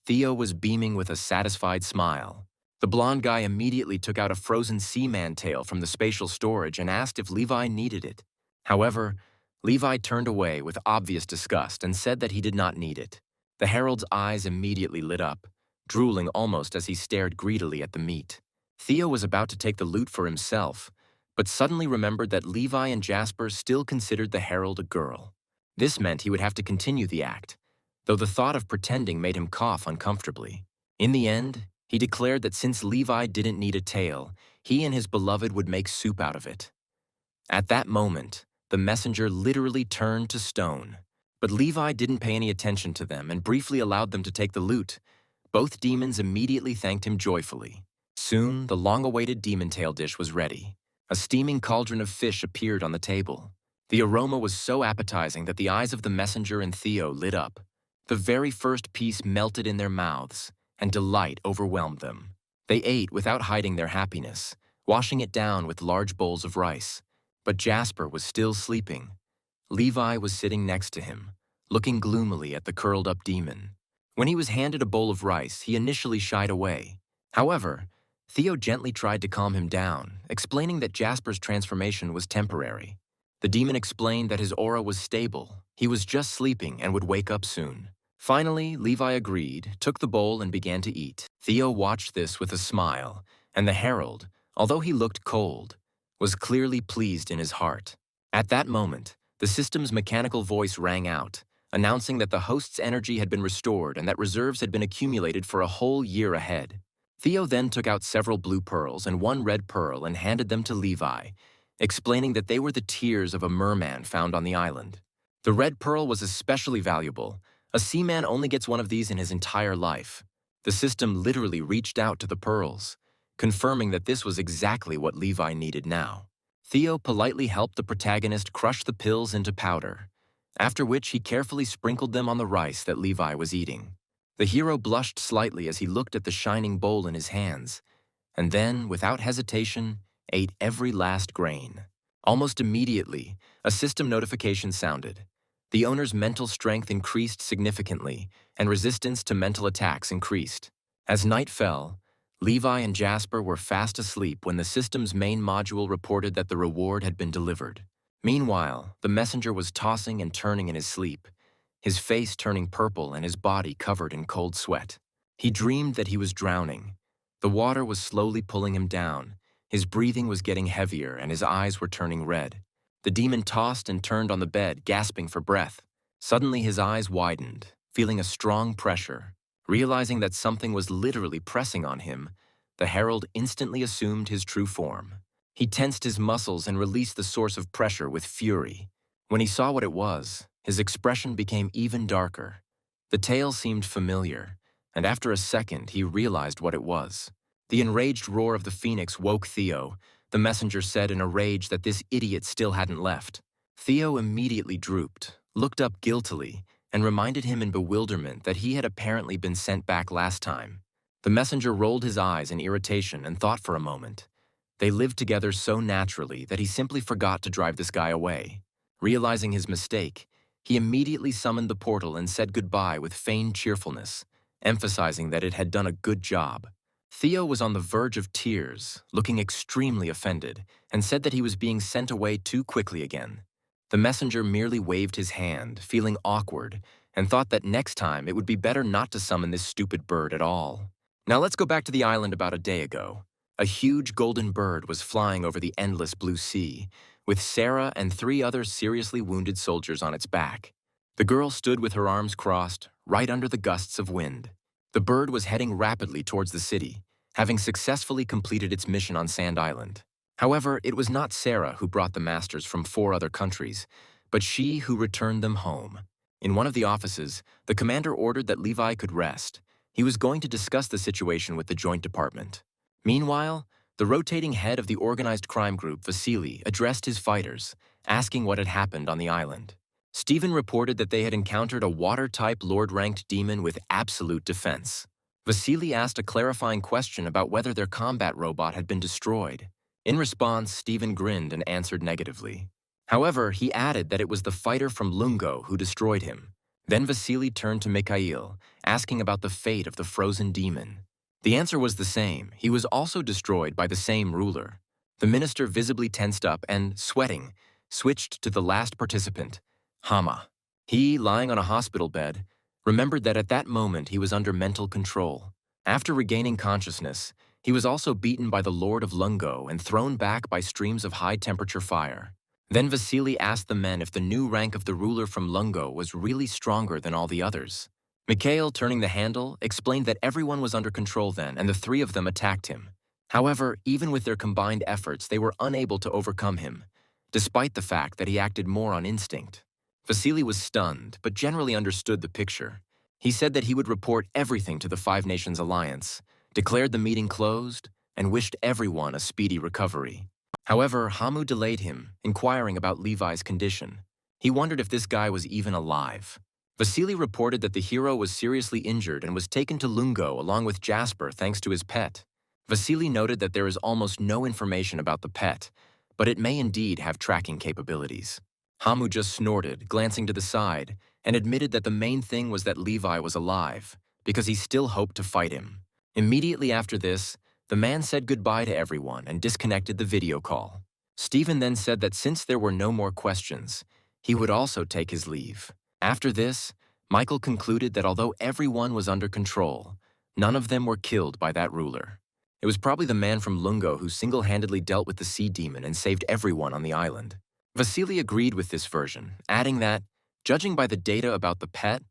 Theo was beaming with a satisfied smile. The blond guy immediately took out a frozen seaman tail from the spatial storage and asked if Levi needed it. However, Levi turned away with obvious disgust and said that he did not need it. The herald's eyes immediately lit up, drooling almost as he stared greedily at the meat. Theo was about to take the loot for himself, but suddenly remembered that Levi and Jasper still considered the herald a girl. This meant he would have to continue the act, though the thought of pretending made him cough uncomfortably. In the end, he declared that since Levi didn't need a tail, he and his beloved would make soup out of it. At that moment, the messenger literally turned to stone. But Levi didn't pay any attention to them and briefly allowed them to take the loot. Both demons immediately thanked him joyfully. Soon, the long-awaited demon tail dish was ready. A steaming cauldron of fish appeared on the table. The aroma was so appetizing that the eyes of the messenger and Theo lit up. The very first piece melted in their mouths, and delight overwhelmed them. They ate without hiding their happiness, washing it down with large bowls of rice. But Jasper was still sleeping. Levi was sitting next to him, looking gloomily at the curled-up demon. When he was handed a bowl of rice, he initially shied away. However, Theo gently tried to calm him down, explaining that Jasper's transformation was temporary. The demon explained that his aura was stable, he was just sleeping and would wake up soon. Finally, Levi agreed, took the bowl and began to eat. Theo watched this with a smile, and the herald, although he looked cold, was clearly pleased in his heart. At that moment, the system's mechanical voice rang out, announcing that the host's energy had been restored and that reserves had been accumulated for a whole year ahead. Theo then took out several blue pearls and one red pearl and handed them to Levi, explaining that they were the tears of a merman found on the island. The red pearl was especially valuable. A seaman only gets one of these in his entire life. The system literally reached out to the pearls, confirming that this was exactly what Levi needed now. Theo politely helped the protagonist crush the pills into powder, after which he carefully sprinkled them on the rice that Levi was eating. The hero blushed slightly as he looked at the shining bowl in his hands, and then, without hesitation, ate every last grain. Almost immediately, a system notification sounded. The owner's mental strength increased significantly, and resistance to mental attacks increased. As night fell, Levi and Jasper were fast asleep when the system's main module reported that the reward had been delivered. Meanwhile, the messenger was tossing and turning in his sleep, his face turning purple and his body covered in cold sweat. He dreamed that he was drowning. The water was slowly pulling him down, his breathing was getting heavier and his eyes were turning red. The demon tossed and turned on the bed, gasping for breath. Suddenly his eyes widened, feeling a strong pressure. Realizing that something was literally pressing on him, the herald instantly assumed his true form. He tensed his muscles and released the source of pressure with fury. When he saw what it was, his expression became even darker. The tale seemed familiar, and after a second he realized what it was. The enraged roar of the phoenix woke Theo. The messenger said in a rage that this idiot still hadn't left. Theo immediately drooped, looked up guiltily, and reminded him in bewilderment that he had apparently been sent back last time. The messenger rolled his eyes in irritation and thought for a moment. They lived together so naturally that he simply forgot to drive this guy away. Realizing his mistake, he immediately summoned the portal and said goodbye with feigned cheerfulness, emphasizing that it had done a good job. Theo was on the verge of tears, looking extremely offended, and said that he was being sent away too quickly again. The messenger merely waved his hand, feeling awkward, and thought that next time it would be better not to summon this stupid bird at all. Now let's go back to the island about a day ago. A huge golden bird was flying over the endless blue sea, with Sarah and 3 other seriously wounded soldiers on its back. The girl stood with her arms crossed, right under the gusts of wind. The bird was heading rapidly towards the city, having successfully completed its mission on Sand Island. However, it was not Sarah who brought the masters from 4 other countries, but she who returned them home. In one of the offices, the commander ordered that Levi could rest, He was going to discuss the situation with the Joint Department. Meanwhile, the rotating head of the organized crime group, Vasily, addressed his fighters, asking what had happened on the island. Stephen reported that they had encountered a water-type Lord-ranked demon with absolute defense. Vasily asked a clarifying question about whether their combat robot had been destroyed. In response, Stephen grinned and answered negatively. However, he added that it was the fighter from Lungo who destroyed him. Then Vasily turned to Mikhail, asking about the fate of the frozen demon. The answer was the same. He was also destroyed by the same ruler. The minister visibly tensed up and, sweating, switched to the last participant, Hama. He, lying on a hospital bed, remembered that at that moment he was under mental control. After regaining consciousness, he was also beaten by the Lord of Lungo and thrown back by streams of high-temperature fire. Then Vasily asked the men if the new rank of the ruler from Lungo was really stronger than all the others. Mikhail, turning the handle, explained that everyone was under control then, and the three of them attacked him. However, even with their combined efforts, they were unable to overcome him, despite the fact that he acted more on instinct. Vasily was stunned, but generally understood the picture. He said that he would report everything to the Five Nations Alliance, declared the meeting closed, and wished everyone a speedy recovery. However, Hamu delayed him, inquiring about Levi's condition. He wondered if this guy was even alive. Vasily reported that the hero was seriously injured and was taken to Lungo along with Jasper thanks to his pet. Vasily noted that there is almost no information about the pet, but it may indeed have tracking capabilities. Hamu just snorted, glancing to the side, and admitted that the main thing was that Levi was alive, because he still hoped to fight him. Immediately after this, the man said goodbye to everyone and disconnected the video call. Stephen then said that since there were no more questions, he would also take his leave. After this, Michael concluded that although everyone was under control, none of them were killed by that ruler. It was probably the man from Lungo who single-handedly dealt with the sea demon and saved everyone on the island. Vasily agreed with this version, adding that, judging by the data about the pet,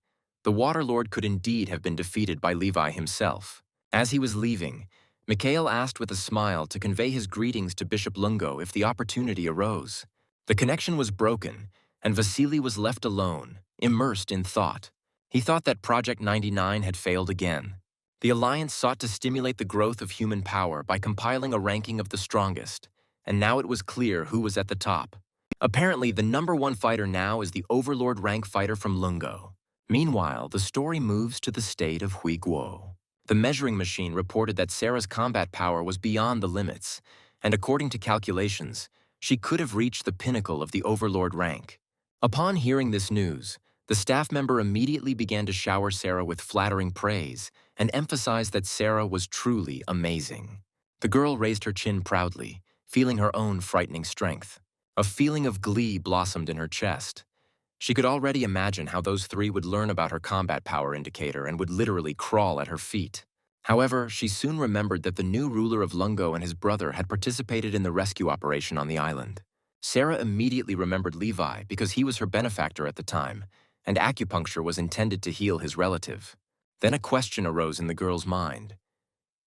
the Water Lord could indeed have been defeated by Levi himself. As he was leaving, Mikhail asked with a smile to convey his greetings to Bishop Lungo if the opportunity arose. The connection was broken, and Vasily was left alone, immersed in thought. He thought that Project 99 had failed again. The Alliance sought to stimulate the growth of human power by compiling a ranking of the strongest, and now it was clear who was at the top. Apparently, the #1 fighter now is the Overlord rank fighter from Lungo. Meanwhile, the story moves to the state of Huiguo. The measuring machine reported that Sarah's combat power was beyond the limits, and according to calculations, she could have reached the pinnacle of the Overlord rank. Upon hearing this news, the staff member immediately began to shower Sarah with flattering praise and emphasized that Sarah was truly amazing. The girl raised her chin proudly, feeling her own frightening strength. A feeling of glee blossomed in her chest. She could already imagine how those three would learn about her combat power indicator and would literally crawl at her feet. However, she soon remembered that the new ruler of Lungo and his brother had participated in the rescue operation on the island. Sarah immediately remembered Levi because he was her benefactor at the time, and acupuncture was intended to heal his relative. Then a question arose in the girl's mind.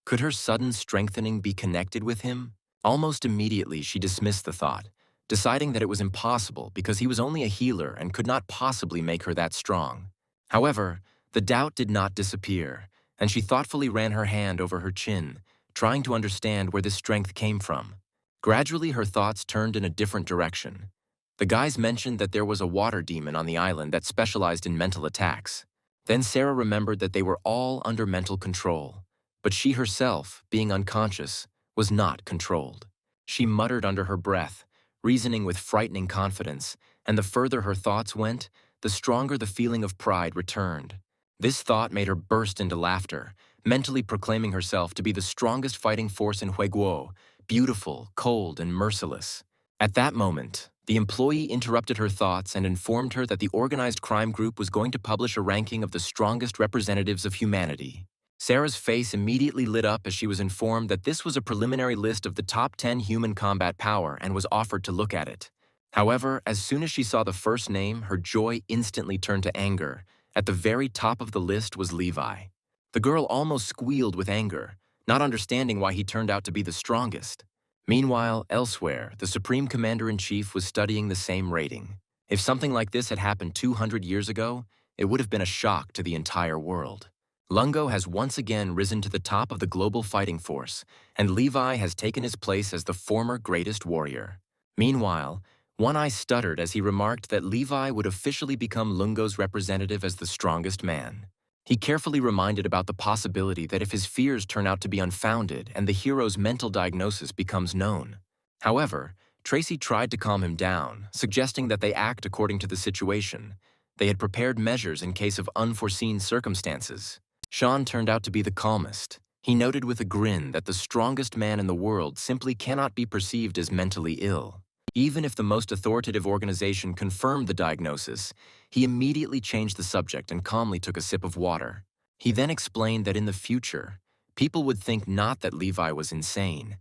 Could her sudden strengthening be connected with him? Almost immediately, she dismissed the thought, deciding that it was impossible because he was only a healer and could not possibly make her that strong. However, the doubt did not disappear, and she thoughtfully ran her hand over her chin, trying to understand where this strength came from. Gradually, her thoughts turned in a different direction. The guys mentioned that there was a water demon on the island that specialized in mental attacks. Then Sarah remembered that they were all under mental control, but she herself, being unconscious, was not controlled. She muttered under her breath, reasoning with frightening confidence, and the further her thoughts went, the stronger the feeling of pride returned. This thought made her burst into laughter, mentally proclaiming herself to be the strongest fighting force in Huiguo, beautiful, cold, and merciless. At that moment, the employee interrupted her thoughts and informed her that the organized crime group was going to publish a ranking of the strongest representatives of humanity. Sarah's face immediately lit up as she was informed that this was a preliminary list of the top 10 human combat power and was offered to look at it. However, as soon as she saw the first name, her joy instantly turned to anger. At the very top of the list was Levi. The girl almost squealed with anger, not understanding why he turned out to be the strongest. Meanwhile, elsewhere, the Supreme Commander-in-Chief was studying the same rating. If something like this had happened 200 years ago, it would have been a shock to the entire world. Lungo has once again risen to the top of the global fighting force, and Levi has taken his place as the former greatest warrior. Meanwhile, One Eye stuttered as he remarked that Levi would officially become Lungo's representative as the strongest man. He carefully reminded about the possibility that if his fears turn out to be unfounded and the hero's mental diagnosis becomes known. However, Tracy tried to calm him down, suggesting that they act according to the situation. They had prepared measures in case of unforeseen circumstances. Sean turned out to be the calmest. He noted with a grin that the strongest man in the world simply cannot be perceived as mentally ill. Even if the most authoritative organization confirmed the diagnosis, he immediately changed the subject and calmly took a sip of water. He then explained that in the future, people would think not that Levi was insane,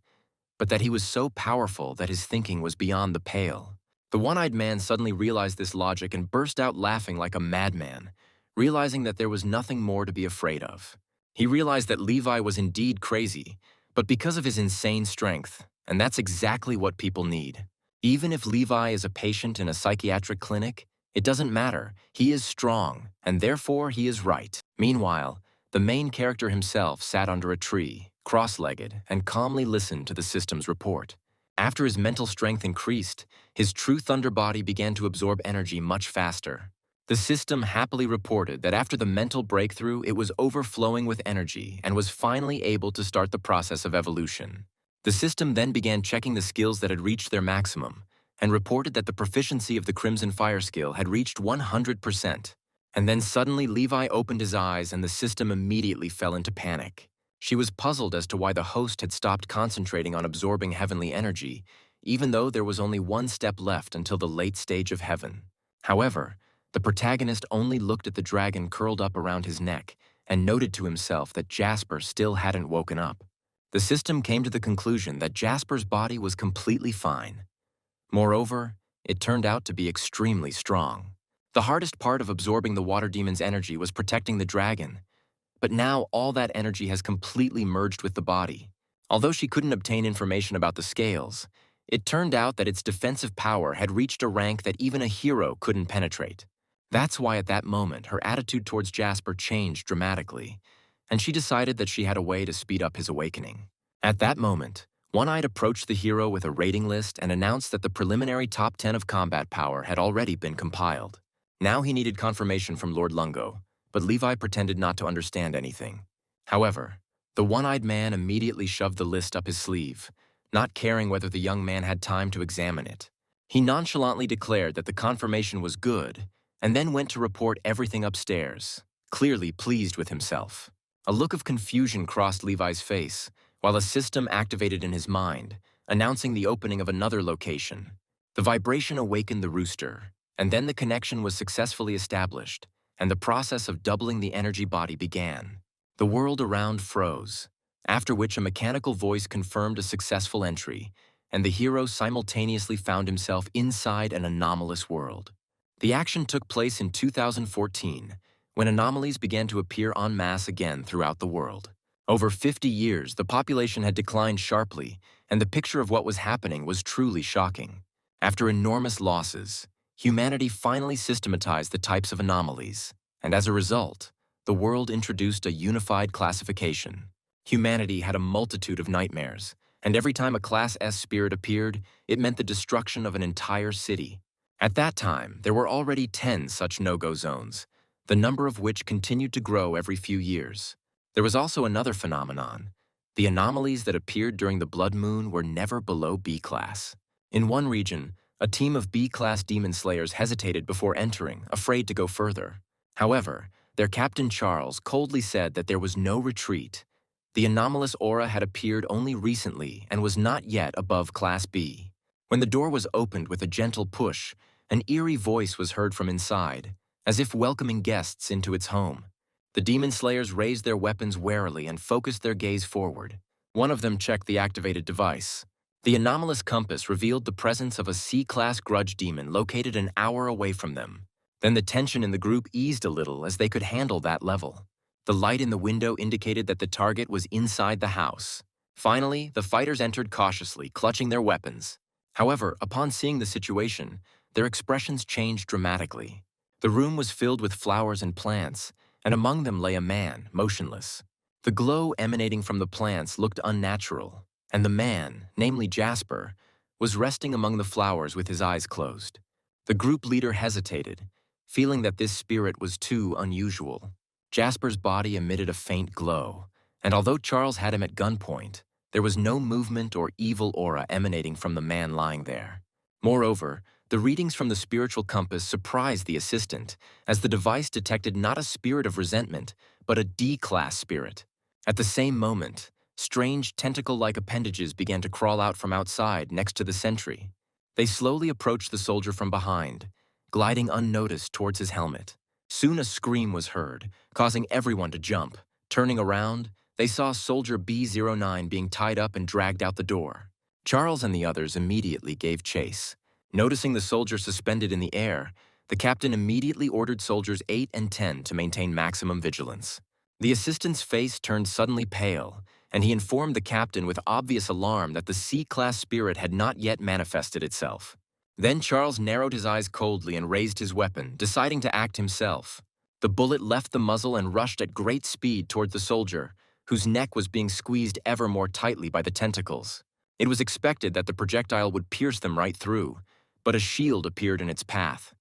but that he was so powerful that his thinking was beyond the pale. The one-eyed man suddenly realized this logic and burst out laughing like a madman, realizing that there was nothing more to be afraid of. He realized that Levi was indeed crazy, but because of his insane strength, and that's exactly what people need. Even if Levi is a patient in a psychiatric clinic, it doesn't matter. He is strong, and therefore he is right. Meanwhile, the main character himself sat under a tree, cross-legged, and calmly listened to the system's report. After his mental strength increased, his true thunder body began to absorb energy much faster. The system happily reported that after the mental breakthrough, it was overflowing with energy and was finally able to start the process of evolution. The system then began checking the skills that had reached their maximum and reported that the proficiency of the Crimson Fire skill had reached 100%. And then suddenly Levi opened his eyes and the system immediately fell into panic. She was puzzled as to why the host had stopped concentrating on absorbing heavenly energy, even though there was only one step left until the late stage of heaven. However, the protagonist only looked at the dragon curled up around his neck and noted to himself that Jasper still hadn't woken up. The system came to the conclusion that Jasper's body was completely fine. Moreover, it turned out to be extremely strong. The hardest part of absorbing the water demon's energy was protecting the dragon, but now all that energy has completely merged with the body. Although she couldn't obtain information about the scales, it turned out that its defensive power had reached a rank that even a hero couldn't penetrate. That's why at that moment her attitude towards Jasper changed dramatically, and she decided that she had a way to speed up his awakening. At that moment, One-Eyed approached the hero with a rating list and announced that the preliminary top 10 of combat power had already been compiled. Now he needed confirmation from Lord Lungo, but Levi pretended not to understand anything. However, the one-eyed man immediately shoved the list up his sleeve, not caring whether the young man had time to examine it. He nonchalantly declared that the confirmation was good, and then went to report everything upstairs, clearly pleased with himself. A look of confusion crossed Levi's face, while a system activated in his mind, announcing the opening of another location. The vibration awakened the rooster, and then the connection was successfully established, and the process of doubling the energy body began. The world around froze, after which a mechanical voice confirmed a successful entry, and the hero simultaneously found himself inside an anomalous world. The action took place in 2014, when anomalies began to appear en masse again throughout the world. Over 50 years, the population had declined sharply, and the picture of what was happening was truly shocking. After enormous losses, humanity finally systematized the types of anomalies, and as a result, the world introduced a unified classification. Humanity had a multitude of nightmares, and every time a Class S spirit appeared, it meant the destruction of an entire city. At that time, there were already 10 such no-go zones, the number of which continued to grow every few years. There was also another phenomenon. The anomalies that appeared during the blood moon were never below B-class. In one region, a team of B-class demon slayers hesitated before entering, afraid to go further. However, their captain Charles coldly said that there was no retreat. The anomalous aura had appeared only recently and was not yet above Class B. When the door was opened with a gentle push, an eerie voice was heard from inside, as if welcoming guests into its home. The demon slayers raised their weapons warily and focused their gaze forward. One of them checked the activated device. The anomalous compass revealed the presence of a C-class grudge demon located an hour away from them. Then the tension in the group eased a little as they could handle that level. The light in the window indicated that the target was inside the house. Finally, the fighters entered cautiously, clutching their weapons. However, upon seeing the situation, their expressions changed dramatically. The room was filled with flowers and plants, and among them lay a man, motionless. The glow emanating from the plants looked unnatural, and the man, namely Jasper, was resting among the flowers with his eyes closed. The group leader hesitated, feeling that this spirit was too unusual. Jasper's body emitted a faint glow, and although Charles had him at gunpoint, there was no movement or evil aura emanating from the man lying there. Moreover, the readings from the spiritual compass surprised the assistant, as the device detected not a spirit of resentment, but a D-class spirit. At the same moment, strange tentacle-like appendages began to crawl out from outside next to the sentry. They slowly approached the soldier from behind, gliding unnoticed towards his helmet. Soon a scream was heard, causing everyone to jump. Turning around, they saw soldier B09 being tied up and dragged out the door. Charles and the others immediately gave chase. Noticing the soldier suspended in the air, the captain immediately ordered soldiers 8 and 10 to maintain maximum vigilance. The assistant's face turned suddenly pale, and he informed the captain with obvious alarm that the C-class spirit had not yet manifested itself. Then Charles narrowed his eyes coldly and raised his weapon, deciding to act himself. The bullet left the muzzle and rushed at great speed toward the soldier, whose neck was being squeezed ever more tightly by the tentacles. It was expected that the projectile would pierce them right through, but a shield appeared in its path.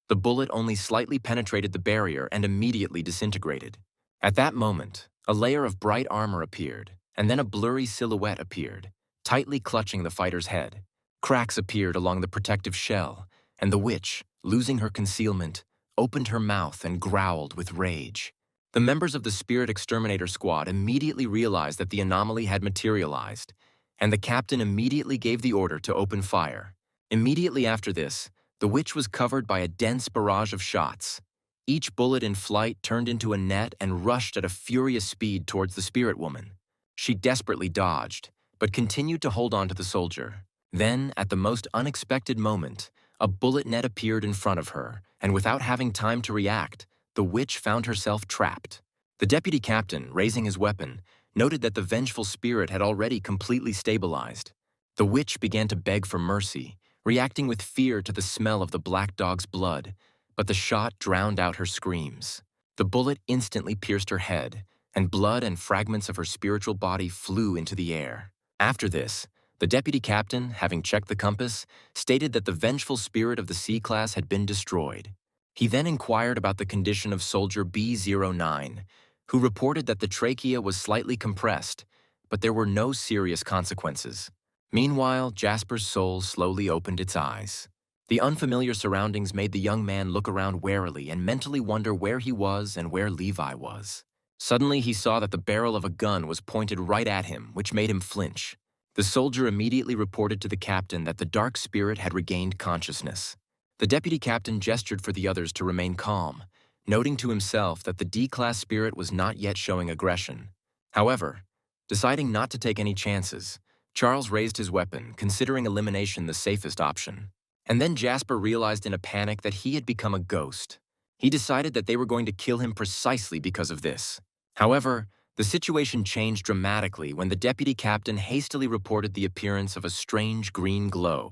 The bullet only slightly penetrated the barrier and immediately disintegrated. At that moment, a layer of bright armor appeared, and then a blurry silhouette appeared, tightly clutching the fighter's head. Cracks appeared along the protective shell, and the witch, losing her concealment, opened her mouth and growled with rage. The members of the Spirit Exterminator Squad immediately realized that the anomaly had materialized, and the captain immediately gave the order to open fire. Immediately after this, the witch was covered by a dense barrage of shots. Each bullet in flight turned into a net and rushed at a furious speed towards the spirit woman. She desperately dodged, but continued to hold on to the soldier. Then, at the most unexpected moment, a bullet net appeared in front of her, and without having time to react, the witch found herself trapped. The deputy captain, raising his weapon, noted that the vengeful spirit had already completely stabilized. The witch began to beg for mercy, reacting with fear to the smell of the black dog's blood, but the shot drowned out her screams. The bullet instantly pierced her head, and blood and fragments of her spiritual body flew into the air. After this, the deputy captain, having checked the compass, stated that the vengeful spirit of the C-class had been destroyed. He then inquired about the condition of soldier B09, who reported that the trachea was slightly compressed, but there were no serious consequences. Meanwhile, Jasper's soul slowly opened its eyes. The unfamiliar surroundings made the young man look around warily and mentally wonder where he was and where Levi was. Suddenly, he saw that the barrel of a gun was pointed right at him, which made him flinch. The soldier immediately reported to the captain that the dark spirit had regained consciousness. The deputy captain gestured for the others to remain calm, noting to himself that the D-class spirit was not yet showing aggression. However, deciding not to take any chances, Charles raised his weapon, considering elimination the safest option. And then Jasper realized in a panic that he had become a ghost. He decided that they were going to kill him precisely because of this. However, the situation changed dramatically when the deputy captain hastily reported the appearance of a strange green glow.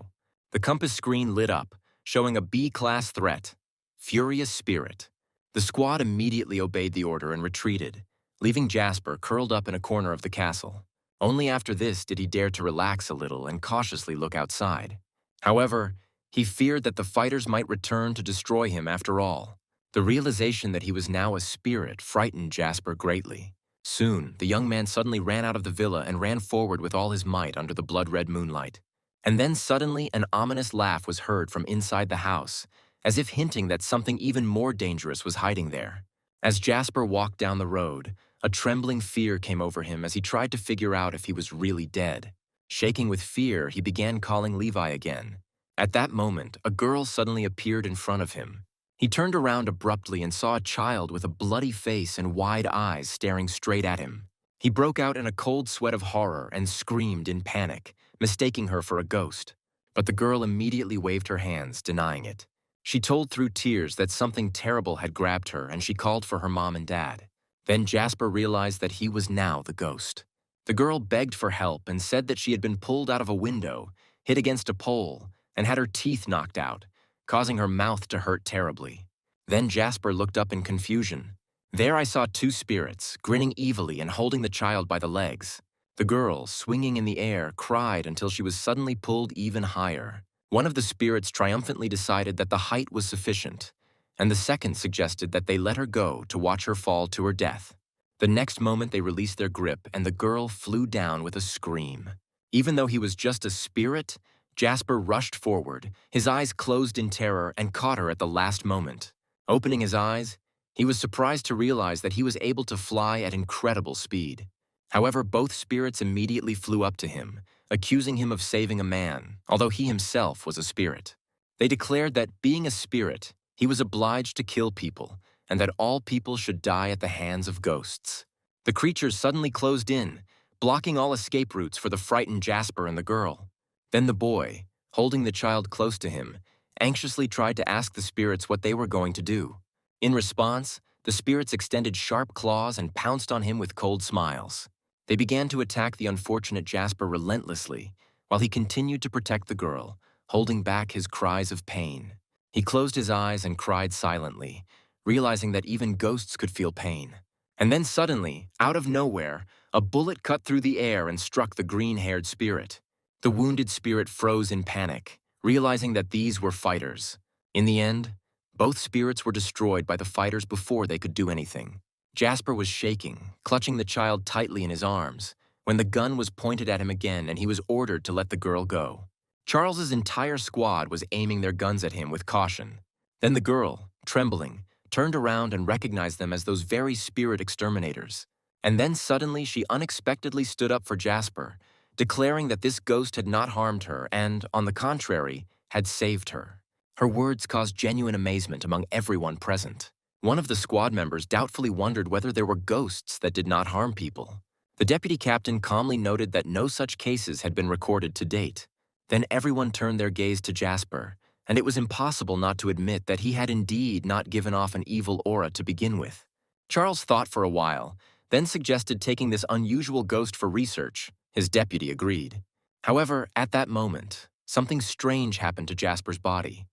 The compass screen lit up, showing a B-class threat, Furious Spirit. The squad immediately obeyed the order and retreated, leaving Jasper curled up in a corner of the castle. Only after this did he dare to relax a little and cautiously look outside. However, he feared that the fighters might return to destroy him after all. The realization that he was now a spirit frightened Jasper greatly. Soon, the young man suddenly ran out of the villa and ran forward with all his might under the blood-red moonlight. And then suddenly an ominous laugh was heard from inside the house, as if hinting that something even more dangerous was hiding there. As Jasper walked down the road, a trembling fear came over him as he tried to figure out if he was really dead. Shaking with fear, he began calling Levi again. At that moment, a girl suddenly appeared in front of him. He turned around abruptly and saw a child with a bloody face and wide eyes staring straight at him. He broke out in a cold sweat of horror and screamed in panic, mistaking her for a ghost. But the girl immediately waved her hands, denying it. She told through tears that something terrible had grabbed her and she called for her mom and dad. Then Jasper realized that he was now the ghost. The girl begged for help and said that she had been pulled out of a window, hit against a pole, and had her teeth knocked out, causing her mouth to hurt terribly. Then Jasper looked up in confusion. There I saw two spirits, grinning evilly and holding the child by the legs. The girl, swinging in the air, cried until she was suddenly pulled even higher. One of the spirits triumphantly decided that the height was sufficient, and the second suggested that they let her go to watch her fall to her death. The next moment they released their grip, and the girl flew down with a scream. Even though he was just a spirit, Jasper rushed forward, his eyes closed in terror, and caught her at the last moment. Opening his eyes, he was surprised to realize that he was able to fly at incredible speed. However, both spirits immediately flew up to him, accusing him of saving a man, although he himself was a spirit. They declared that, being a spirit, he was obliged to kill people, and that all people should die at the hands of ghosts. The creatures suddenly closed in, blocking all escape routes for the frightened Jasper and the girl. Then the boy, holding the child close to him, anxiously tried to ask the spirits what they were going to do. In response, the spirits extended sharp claws and pounced on him with cold smiles. They began to attack the unfortunate Jasper relentlessly, while he continued to protect the girl, holding back his cries of pain. He closed his eyes and cried silently, realizing that even ghosts could feel pain. And then suddenly, out of nowhere, a bullet cut through the air and struck the green-haired spirit. The wounded spirit froze in panic, realizing that these were fighters. In the end, both spirits were destroyed by the fighters before they could do anything. Jasper was shaking, clutching the child tightly in his arms, when the gun was pointed at him again and he was ordered to let the girl go. Charles's entire squad was aiming their guns at him with caution. Then the girl, trembling, turned around and recognized them as those very spirit exterminators. And then suddenly she unexpectedly stood up for Jasper, declaring that this ghost had not harmed her and, on the contrary, had saved her. Her words caused genuine amazement among everyone present. One of the squad members doubtfully wondered whether there were ghosts that did not harm people. The deputy captain calmly noted that no such cases had been recorded to date. Then everyone turned their gaze to Jasper, and it was impossible not to admit that he had indeed not given off an evil aura to begin with. Charles thought for a while, then suggested taking this unusual ghost for research. His deputy agreed. However, at that moment, something strange happened to Jasper's body.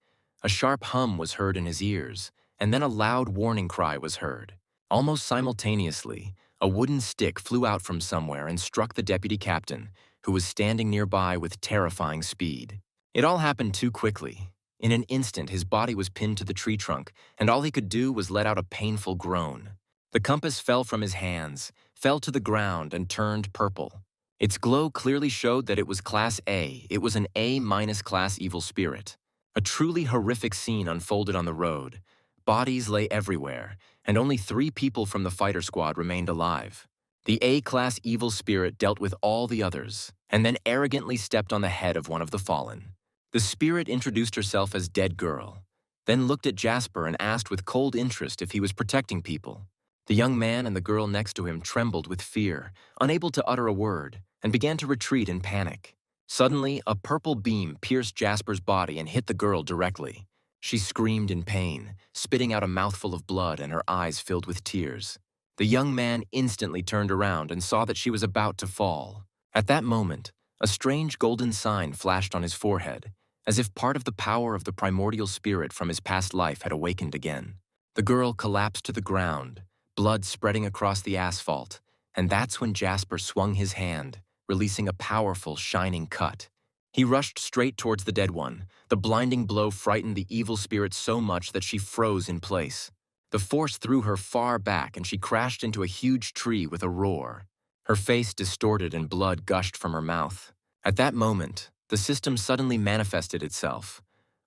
A sharp hum was heard in his ears, and then a loud warning cry was heard. Almost simultaneously, a wooden stick flew out from somewhere and struck the deputy captain, who was standing nearby with terrifying speed. It all happened too quickly. In an instant, his body was pinned to the tree trunk, and all he could do was let out a painful groan. The compass fell from his hands, fell to the ground, and turned purple. Its glow clearly showed that it was Class A. It was an A- class evil spirit. A truly horrific scene unfolded on the road. Bodies lay everywhere, and only 3 people from the fighter squad remained alive. The A-class evil spirit dealt with all the others, and then arrogantly stepped on the head of one of the fallen. The spirit introduced herself as Dead Girl, then looked at Jasper and asked with cold interest if he was protecting people. The young man and the girl next to him trembled with fear, unable to utter a word, and began to retreat in panic. Suddenly, a purple beam pierced Jasper's body and hit the girl directly. She screamed in pain, spitting out a mouthful of blood and her eyes filled with tears. The young man instantly turned around and saw that she was about to fall. At that moment, a strange golden sign flashed on his forehead, as if part of the power of the primordial spirit from his past life had awakened again. The girl collapsed to the ground, blood spreading across the asphalt, and that's when Jasper swung his hand, releasing a powerful, shining cut. He rushed straight towards the dead one. The blinding blow frightened the evil spirit so much that she froze in place. The force threw her far back, and she crashed into a huge tree with a roar. Her face distorted and blood gushed from her mouth. At that moment, the system suddenly manifested itself,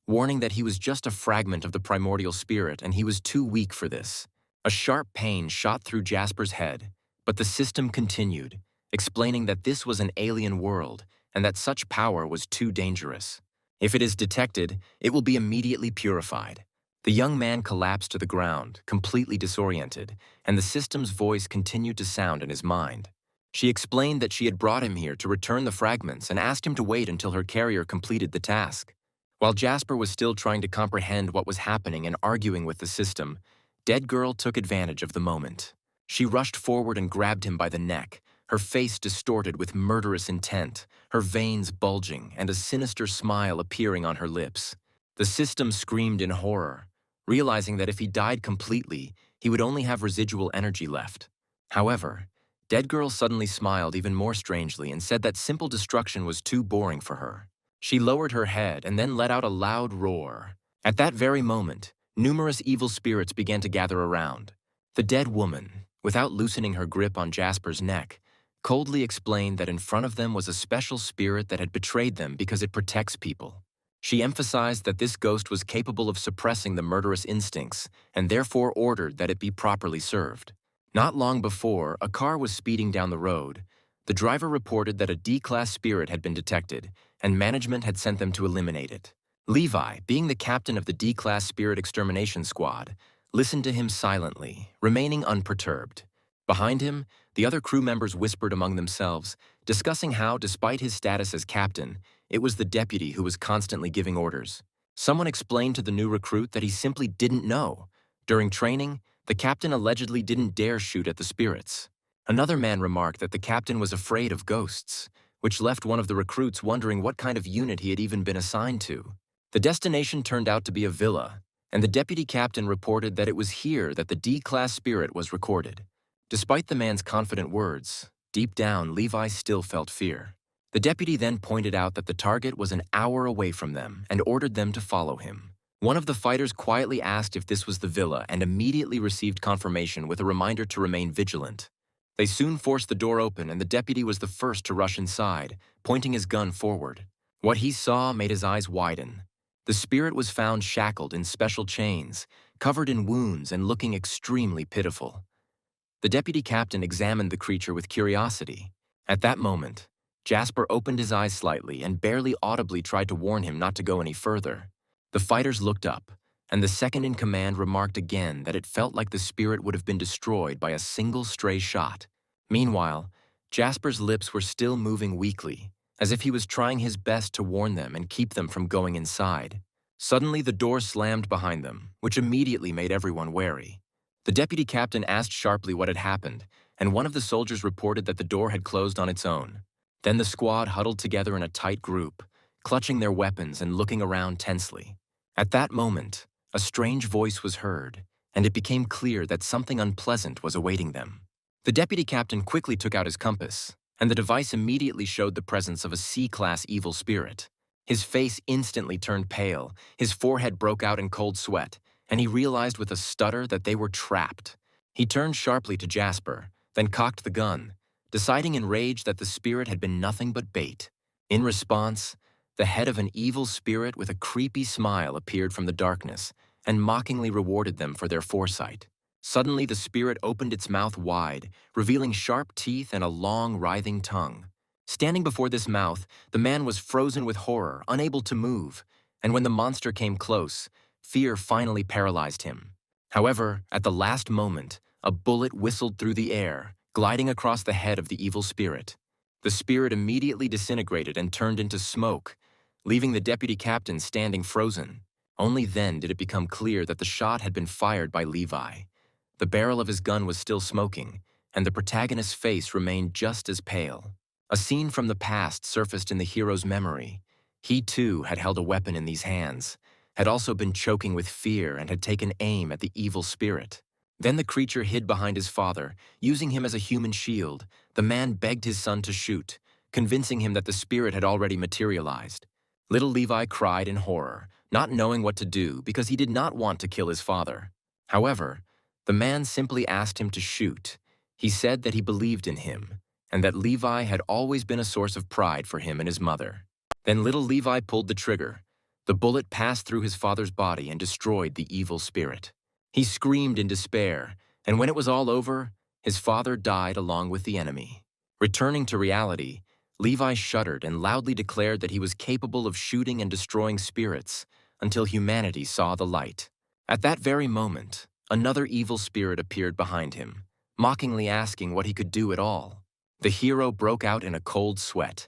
warning that he was just a fragment of the primordial spirit and he was too weak for this. A sharp pain shot through Jasper's head, but the system continued, explaining that this was an alien world and that such power was too dangerous. If it is detected, it will be immediately purified. The young man collapsed to the ground, completely disoriented, and the system's voice continued to sound in his mind. She explained that she had brought him here to return the fragments and asked him to wait until her carrier completed the task. While Jasper was still trying to comprehend what was happening and arguing with the system, Dead Girl took advantage of the moment. She rushed forward and grabbed him by the neck, her face distorted with murderous intent, her veins bulging, and a sinister smile appearing on her lips. The system screamed in horror, realizing that if he died completely, he would only have residual energy left. However, Dead Girl suddenly smiled even more strangely and said that simple destruction was too boring for her. She lowered her head and then let out a loud roar. At that very moment, numerous evil spirits began to gather around. The dead woman, without loosening her grip on Jasper's neck, coldly explained that in front of them was a special spirit that had betrayed them because it protects people. She emphasized that this ghost was capable of suppressing the murderous instincts and therefore ordered that it be properly served. Not long before, a car was speeding down the road. The driver reported that a D-class spirit had been detected, and management had sent them to eliminate it. Levi, being the captain of the D-class spirit extermination squad, listened to him silently, remaining unperturbed. Behind him, the other crew members whispered among themselves, discussing how, despite his status as captain, it was the deputy who was constantly giving orders. Someone explained to the new recruit that he simply didn't know. During training, the captain allegedly didn't dare shoot at the spirits. Another man remarked that the captain was afraid of ghosts, which left one of the recruits wondering what kind of unit he had even been assigned to. The destination turned out to be a villa, and the deputy captain reported that it was here that the D-class spirit was recorded. Despite the man's confident words, deep down Levi still felt fear. The deputy then pointed out that the target was an hour away from them and ordered them to follow him. One of the fighters quietly asked if this was the villa and immediately received confirmation with a reminder to remain vigilant. They soon forced the door open and the deputy was the first to rush inside, pointing his gun forward. What he saw made his eyes widen. The spirit was found shackled in special chains, covered in wounds and looking extremely pitiful. The deputy captain examined the creature with curiosity. At that moment, Jasper opened his eyes slightly and barely audibly tried to warn him not to go any further. The fighters looked up, and the second-in-command remarked again that it felt like the spirit would have been destroyed by a single stray shot. Meanwhile, Jasper's lips were still moving weakly, as if he was trying his best to warn them and keep them from going inside. Suddenly, the door slammed behind them, which immediately made everyone wary. The deputy captain asked sharply what had happened, and one of the soldiers reported that the door had closed on its own. Then the squad huddled together in a tight group, clutching their weapons and looking around tensely. At that moment, a strange voice was heard, and it became clear that something unpleasant was awaiting them. The deputy captain quickly took out his compass, and the device immediately showed the presence of a C-class evil spirit. His face instantly turned pale, his forehead broke out in cold sweat, and he realized with a stutter that they were trapped. He turned sharply to Jasper, then cocked the gun, deciding in rage that the spirit had been nothing but bait. In response, the head of an evil spirit with a creepy smile appeared from the darkness and mockingly rewarded them for their foresight. Suddenly, the spirit opened its mouth wide, revealing sharp teeth and a long, writhing tongue. Standing before this mouth, the man was frozen with horror, unable to move, and when the monster came close, fear finally paralyzed him. However, at the last moment, a bullet whistled through the air, gliding across the head of the evil spirit. The spirit immediately disintegrated and turned into smoke, leaving the deputy captain standing frozen. Only then did it become clear that the shot had been fired by Levi. The barrel of his gun was still smoking, and the protagonist's face remained just as pale. A scene from the past surfaced in the hero's memory. He too had held a weapon in these hands, had also been choking with fear and had taken aim at the evil spirit. Then the creature hid behind his father, using him as a human shield. The man begged his son to shoot, convincing him that the spirit had already materialized. Little Levi cried in horror, not knowing what to do because he did not want to kill his father. However, the man simply asked him to shoot. He said that he believed in him, and that Levi had always been a source of pride for him and his mother. Then little Levi pulled the trigger. The bullet passed through his father's body and destroyed the evil spirit. He screamed in despair, and when it was all over, his father died along with the enemy. Returning to reality, Levi shuddered and loudly declared that he was capable of shooting and destroying spirits until humanity saw the light. At that very moment, another evil spirit appeared behind him, mockingly asking what he could do at all. The hero broke out in a cold sweat.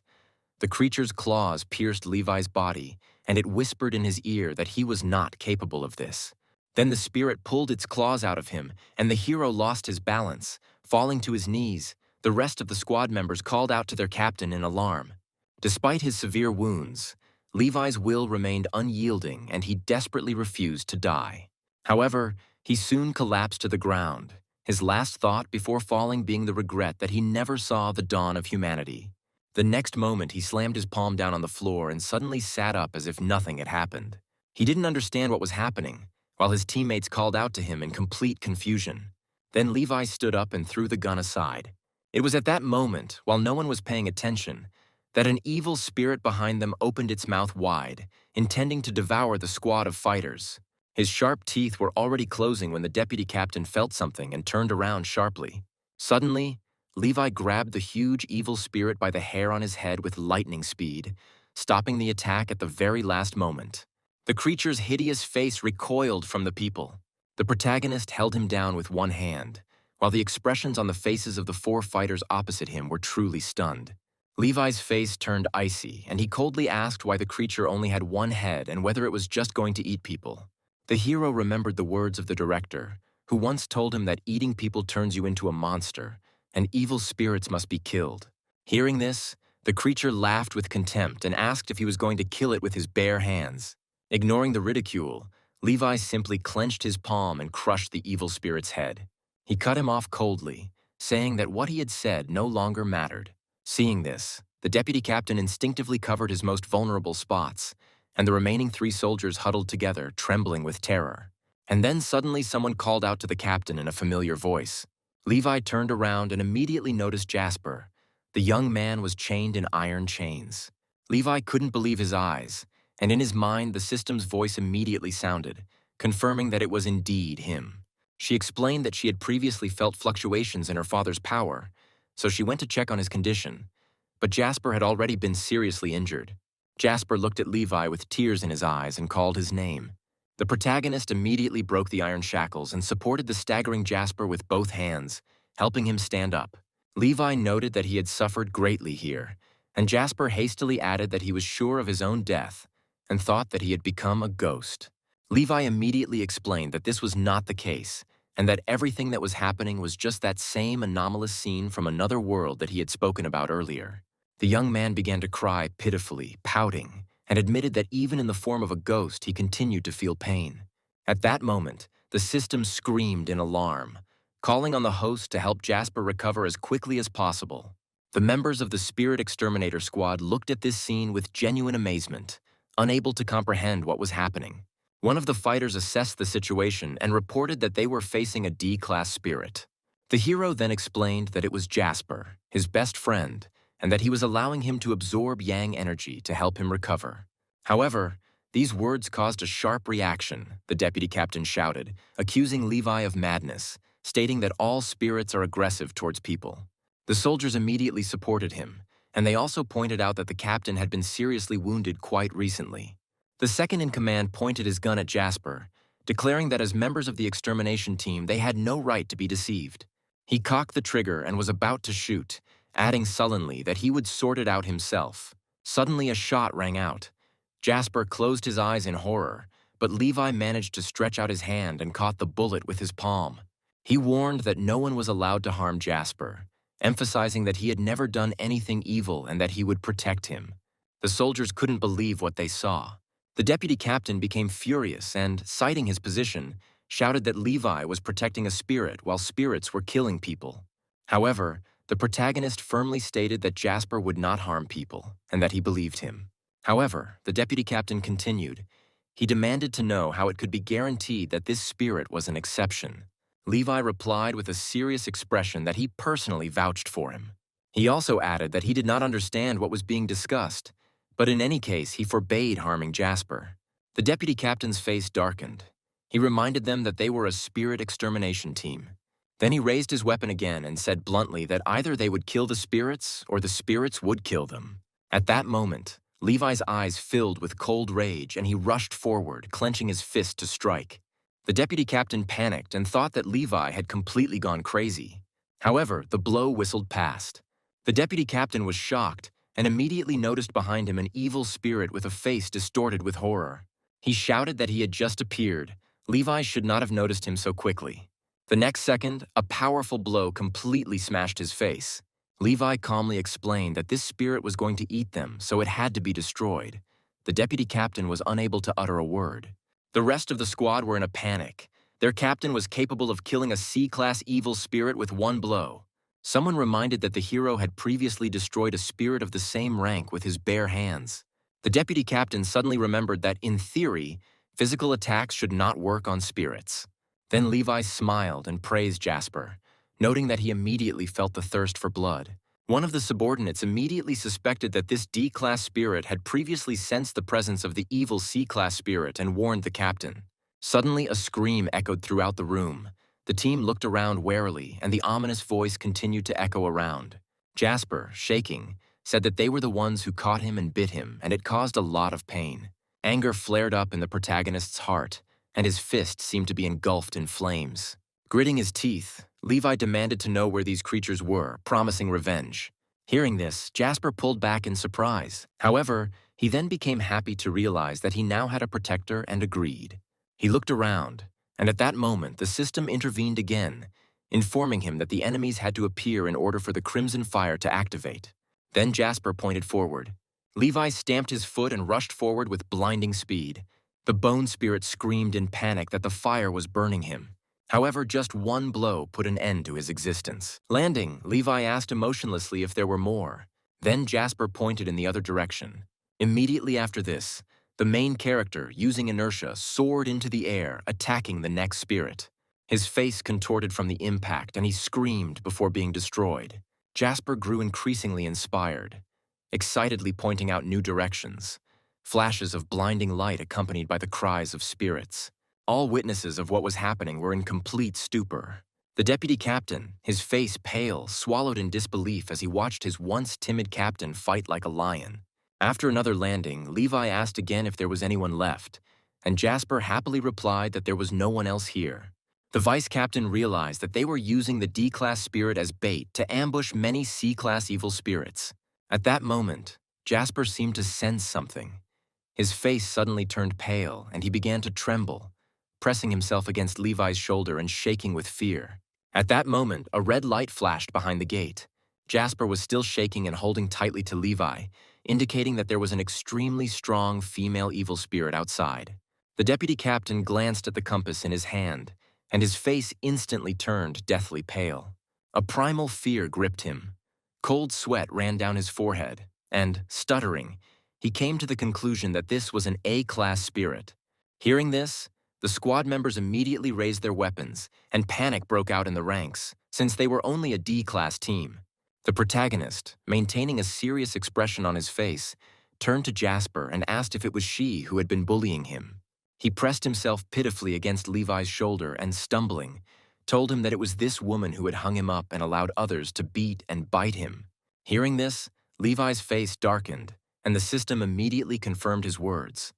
The creature's claws pierced Levi's body, and it whispered in his ear that he was not capable of this. Then the spirit pulled its claws out of him, and the hero lost his balance. Falling to his knees, the rest of the squad members called out to their captain in alarm. Despite his severe wounds, Levi's will remained unyielding and he desperately refused to die. However, He soon collapsed to the ground, his last thought before falling being the regret that he never saw the dawn of humanity. The next moment, he slammed his palm down on the floor and suddenly sat up as if nothing had happened. He didn't understand what was happening, while his teammates called out to him in complete confusion. Then Levi stood up and threw the gun aside. It was at that moment, while no one was paying attention, that an evil spirit behind them opened its mouth wide, intending to devour the squad of fighters. His sharp teeth were already closing when the deputy captain felt something and turned around sharply. Suddenly, Levi grabbed the huge evil spirit by the hair on his head with lightning speed, stopping the attack at the very last moment. The creature's hideous face recoiled from the people. The protagonist held him down with one hand, while the expressions on the faces of the 4 fighters opposite him were truly stunned. Levi's face turned icy, and he coldly asked why the creature only had one head and whether it was just going to eat people. The hero remembered the words of the director, who once told him that eating people turns you into a monster, and evil spirits must be killed. Hearing this, the creature laughed with contempt and asked if he was going to kill it with his bare hands. Ignoring the ridicule, Levi simply clenched his palm and crushed the evil spirit's head. He cut him off coldly, saying that what he had said no longer mattered. Seeing this, the deputy captain instinctively covered his most vulnerable spots, and the remaining 3 soldiers huddled together, trembling with terror. And then suddenly someone called out to the captain in a familiar voice. Levi turned around and immediately noticed Jasper. The young man was chained in iron chains. Levi couldn't believe his eyes, and in his mind the system's voice immediately sounded, confirming that it was indeed him. She explained that she had previously felt fluctuations in her father's power, so she went to check on his condition. But Jasper had already been seriously injured. Jasper looked at Levi with tears in his eyes and called his name. The protagonist immediately broke the iron shackles and supported the staggering Jasper with both hands, helping him stand up. Levi noted that he had suffered greatly here, and Jasper hastily added that he was sure of his own death and thought that he had become a ghost. Levi immediately explained that this was not the case, and that everything that was happening was just that same anomalous scene from another world that he had spoken about earlier. The young man began to cry pitifully, pouting, and admitted that even in the form of a ghost he continued to feel pain. At that moment, the system screamed in alarm, calling on the host to help Jasper recover as quickly as possible. The members of the Spirit Exterminator Squad looked at this scene with genuine amazement, unable to comprehend what was happening. One of the fighters assessed the situation and reported that they were facing a D-class spirit. The hero then explained that it was Jasper, his best friend, and that he was allowing him to absorb Yang energy to help him recover. However, these words caused a sharp reaction, the deputy captain shouted, accusing Levi of madness, stating that all spirits are aggressive towards people. The soldiers immediately supported him, and they also pointed out that the captain had been seriously wounded quite recently. The second-in-command pointed his gun at Jasper, declaring that as members of the extermination team they had no right to be deceived. He cocked the trigger and was about to shoot, adding sullenly that he would sort it out himself. Suddenly a shot rang out. Jasper closed his eyes in horror, but Levi managed to stretch out his hand and caught the bullet with his palm. He warned that no one was allowed to harm Jasper, emphasizing that he had never done anything evil and that he would protect him. The soldiers couldn't believe what they saw. The deputy captain became furious and, citing his position, shouted that Levi was protecting a spirit while spirits were killing people. However, the protagonist firmly stated that Jasper would not harm people and that he believed him. However, the deputy captain continued. He demanded to know how it could be guaranteed that this spirit was an exception. Levi replied with a serious expression that he personally vouched for him. He also added that he did not understand what was being discussed, but in any case he forbade harming Jasper. The deputy captain's face darkened. He reminded them that they were a spirit extermination team. Then he raised his weapon again and said bluntly that either they would kill the spirits or the spirits would kill them. At that moment, Levi's eyes filled with cold rage and he rushed forward, clenching his fist to strike. The deputy captain panicked and thought that Levi had completely gone crazy. However, the blow whistled past. The deputy captain was shocked and immediately noticed behind him an evil spirit with a face distorted with horror. He shouted that he had just appeared. Levi should not have noticed him so quickly. The next second, a powerful blow completely smashed his face. Levi calmly explained that this spirit was going to eat them, so it had to be destroyed. The deputy captain was unable to utter a word. The rest of the squad were in a panic, Their captain was capable of killing a C-class evil spirit with one blow. Someone reminded that the hero had previously destroyed a spirit of the same rank with his bare hands. The deputy captain suddenly remembered that, in theory, physical attacks should not work on spirits. Then Levi smiled and praised Jasper, noting that he immediately felt the thirst for blood. One of the subordinates immediately suspected that this D-class spirit had previously sensed the presence of the evil C-class spirit and warned the captain. Suddenly, a scream echoed throughout the room. The team looked around warily, and the ominous voice continued to echo around. Jasper, shaking, said that they were the ones who caught him and bit him, and it caused a lot of pain. Anger flared up in the protagonist's heart, and his fist seemed to be engulfed in flames. Gritting his teeth, Levi demanded to know where these creatures were, promising revenge. Hearing this, Jasper pulled back in surprise. However, he then became happy to realize that he now had a protector and agreed. He looked around, and at that moment the system intervened again, informing him that the enemies had to appear in order for the crimson fire to activate. Then Jasper pointed forward. Levi stamped his foot and rushed forward with blinding speed. The bone spirit screamed in panic that the fire was burning him. However, just one blow put an end to his existence. Landing, Levi asked emotionlessly if there were more. Then Jasper pointed in the other direction. Immediately after this, the main character, using inertia, soared into the air, attacking the next spirit. His face contorted from the impact, and he screamed before being destroyed. Jasper grew increasingly inspired, excitedly pointing out new directions, flashes of blinding light accompanied by the cries of spirits. All witnesses of what was happening were in complete stupor. The deputy captain, his face pale, swallowed in disbelief as he watched his once timid captain fight like a lion. After another landing, Levi asked again if there was anyone left, and Jasper happily replied that there was no one else here. The vice captain realized that they were using the D-class spirit as bait to ambush many C-class evil spirits. At that moment, Jasper seemed to sense something. His face suddenly turned pale, and he began to tremble, pressing himself against Levi's shoulder and shaking with fear. At that moment, a red light flashed behind the gate. Jasper was still shaking and holding tightly to Levi, indicating that there was an extremely strong female evil spirit outside. The deputy captain glanced at the compass in his hand, and his face instantly turned deathly pale. A primal fear gripped him. Cold sweat ran down his forehead, and, stuttering, he came to the conclusion that this was an A-class spirit. Hearing this, the squad members immediately raised their weapons, and panic broke out in the ranks, since they were only a D-class team. The protagonist, maintaining a serious expression on his face, turned to Jasper and asked if it was she who had been bullying him. He pressed himself pitifully against Levi's shoulder and, stumbling, told him that it was this woman who had hung him up and allowed others to beat and bite him. Hearing this, Levi's face darkened, and the system immediately confirmed his words,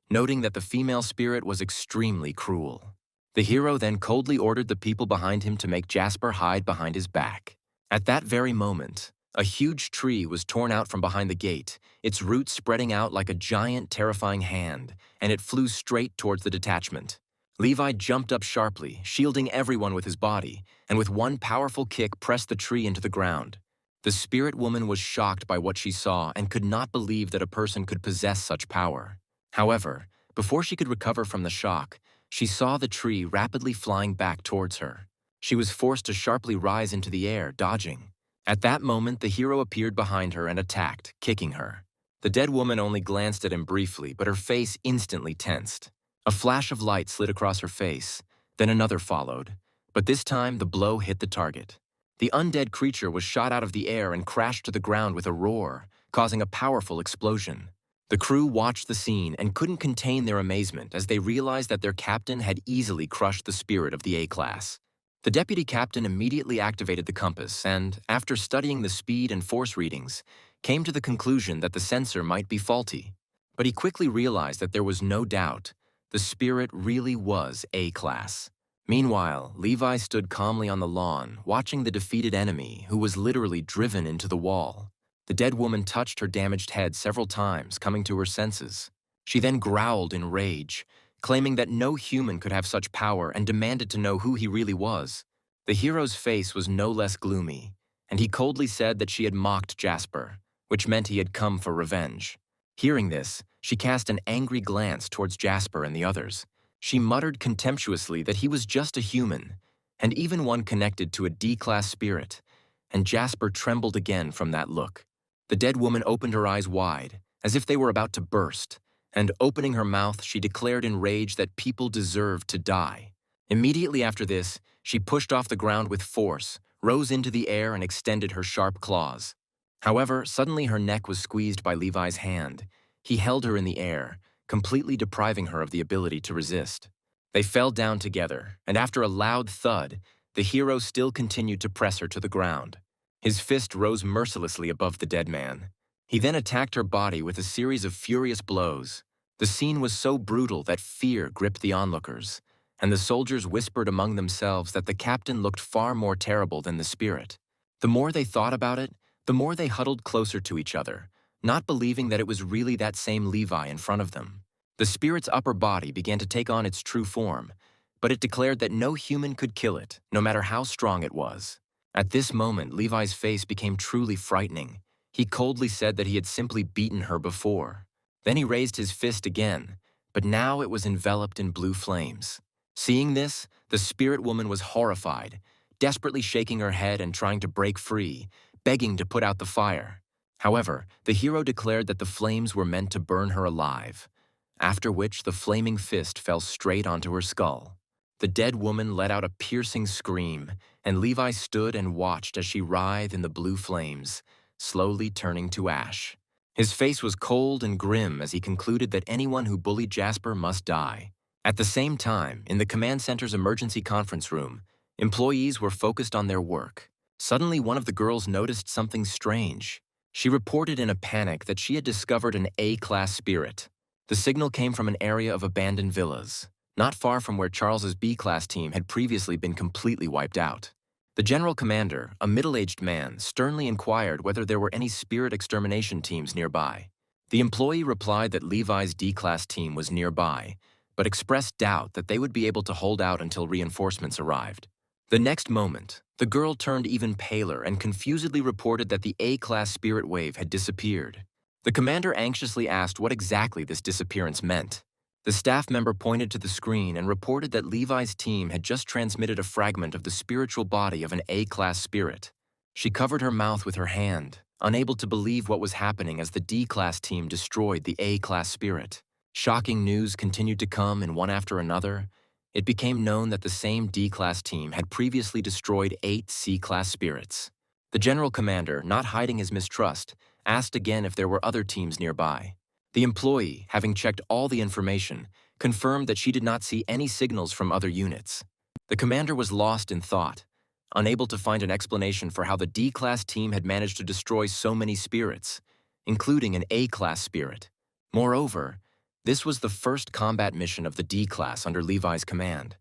noting that the female spirit was extremely cruel. The hero then coldly ordered the people behind him to make Jasper hide behind his back. At that very moment, a huge tree was torn out from behind the gate, its roots spreading out like a giant, terrifying hand, and it flew straight towards the detachment. Levi jumped up sharply, shielding everyone with his body, and with one powerful kick pressed the tree into the ground. The spirit woman was shocked by what she saw and could not believe that a person could possess such power. However, before she could recover from the shock, she saw the tree rapidly flying back towards her. She was forced to sharply rise into the air, dodging. At that moment, the hero appeared behind her and attacked, kicking her. The dead woman only glanced at him briefly, but her face instantly tensed. A flash of light slid across her face, then another followed, but this time the blow hit the target. The undead creature was shot out of the air and crashed to the ground with a roar, causing a powerful explosion. The crew watched the scene and couldn't contain their amazement as they realized that their captain had easily crushed the spirit of the A-class. The deputy captain immediately activated the compass and, after studying the speed and force readings, came to the conclusion that the sensor might be faulty. But he quickly realized that there was no doubt the spirit really was A-class. Meanwhile, Levi stood calmly on the lawn, watching the defeated enemy, who was literally driven into the wall. The dead woman touched her damaged head several times, coming to her senses. She then growled in rage, claiming that no human could have such power and demanded to know who he really was. The hero's face was no less gloomy, and he coldly said that she had mocked Jasper, which meant he had come for revenge. Hearing this, she cast an angry glance towards Jasper and the others. She muttered contemptuously that he was just a human, and even one connected to a D-class spirit, and Jasper trembled again from that look. The dead woman opened her eyes wide, as if they were about to burst, and opening her mouth, she declared in rage that people deserved to die. Immediately after this, she pushed off the ground with force, rose into the air, and extended her sharp claws. However, suddenly her neck was squeezed by Levi's hand. He held her in the air, completely depriving her of the ability to resist. They fell down together, and after a loud thud, the hero still continued to press her to the ground. His fist rose mercilessly above the dead man. He then attacked her body with a series of furious blows. The scene was so brutal that fear gripped the onlookers, and the soldiers whispered among themselves that the captain looked far more terrible than the spirit. The more they thought about it, the more they huddled closer to each other, not believing that it was really that same Levi in front of them. The spirit's upper body began to take on its true form, but it declared that no human could kill it, no matter how strong it was. At this moment, Levi's face became truly frightening. He coldly said that he had simply beaten her before. Then he raised his fist again, but now it was enveloped in blue flames. Seeing this, the spirit woman was horrified, desperately shaking her head and trying to break free, begging to put out the fire. However, the hero declared that the flames were meant to burn her alive, after which the flaming fist fell straight onto her skull. The dead woman let out a piercing scream, and Levi stood and watched as she writhed in the blue flames, slowly turning to ash. His face was cold and grim as he concluded that anyone who bullied Jasper must die. At the same time, in the command center's emergency conference room, employees were focused on their work. Suddenly, one of the girls noticed something strange. She reported in a panic that she had discovered an A-class spirit. The signal came from an area of abandoned villas, not far from where Charles's B-class team had previously been completely wiped out. The general commander, a middle-aged man, sternly inquired whether there were any spirit extermination teams nearby. The employee replied that Levi's D-class team was nearby, but expressed doubt that they would be able to hold out until reinforcements arrived. The next moment, the girl turned even paler and confusedly reported that the A-class spirit wave had disappeared. The commander anxiously asked what exactly this disappearance meant. The staff member pointed to the screen and reported that Levi's team had just transmitted a fragment of the spiritual body of an A-class spirit. She covered her mouth with her hand, unable to believe what was happening as the D-class team destroyed the A-class spirit. Shocking news continued to come, and one after another, it became known that the same D-class team had previously destroyed 8 C-class spirits. The general commander, not hiding his mistrust, asked again if there were other teams nearby. The employee, having checked all the information, confirmed that she did not see any signals from other units. The commander was lost in thought, unable to find an explanation for how the D-class team had managed to destroy so many spirits, including an A-class spirit. Moreover, this was the first combat mission of the D-class under Levi's command.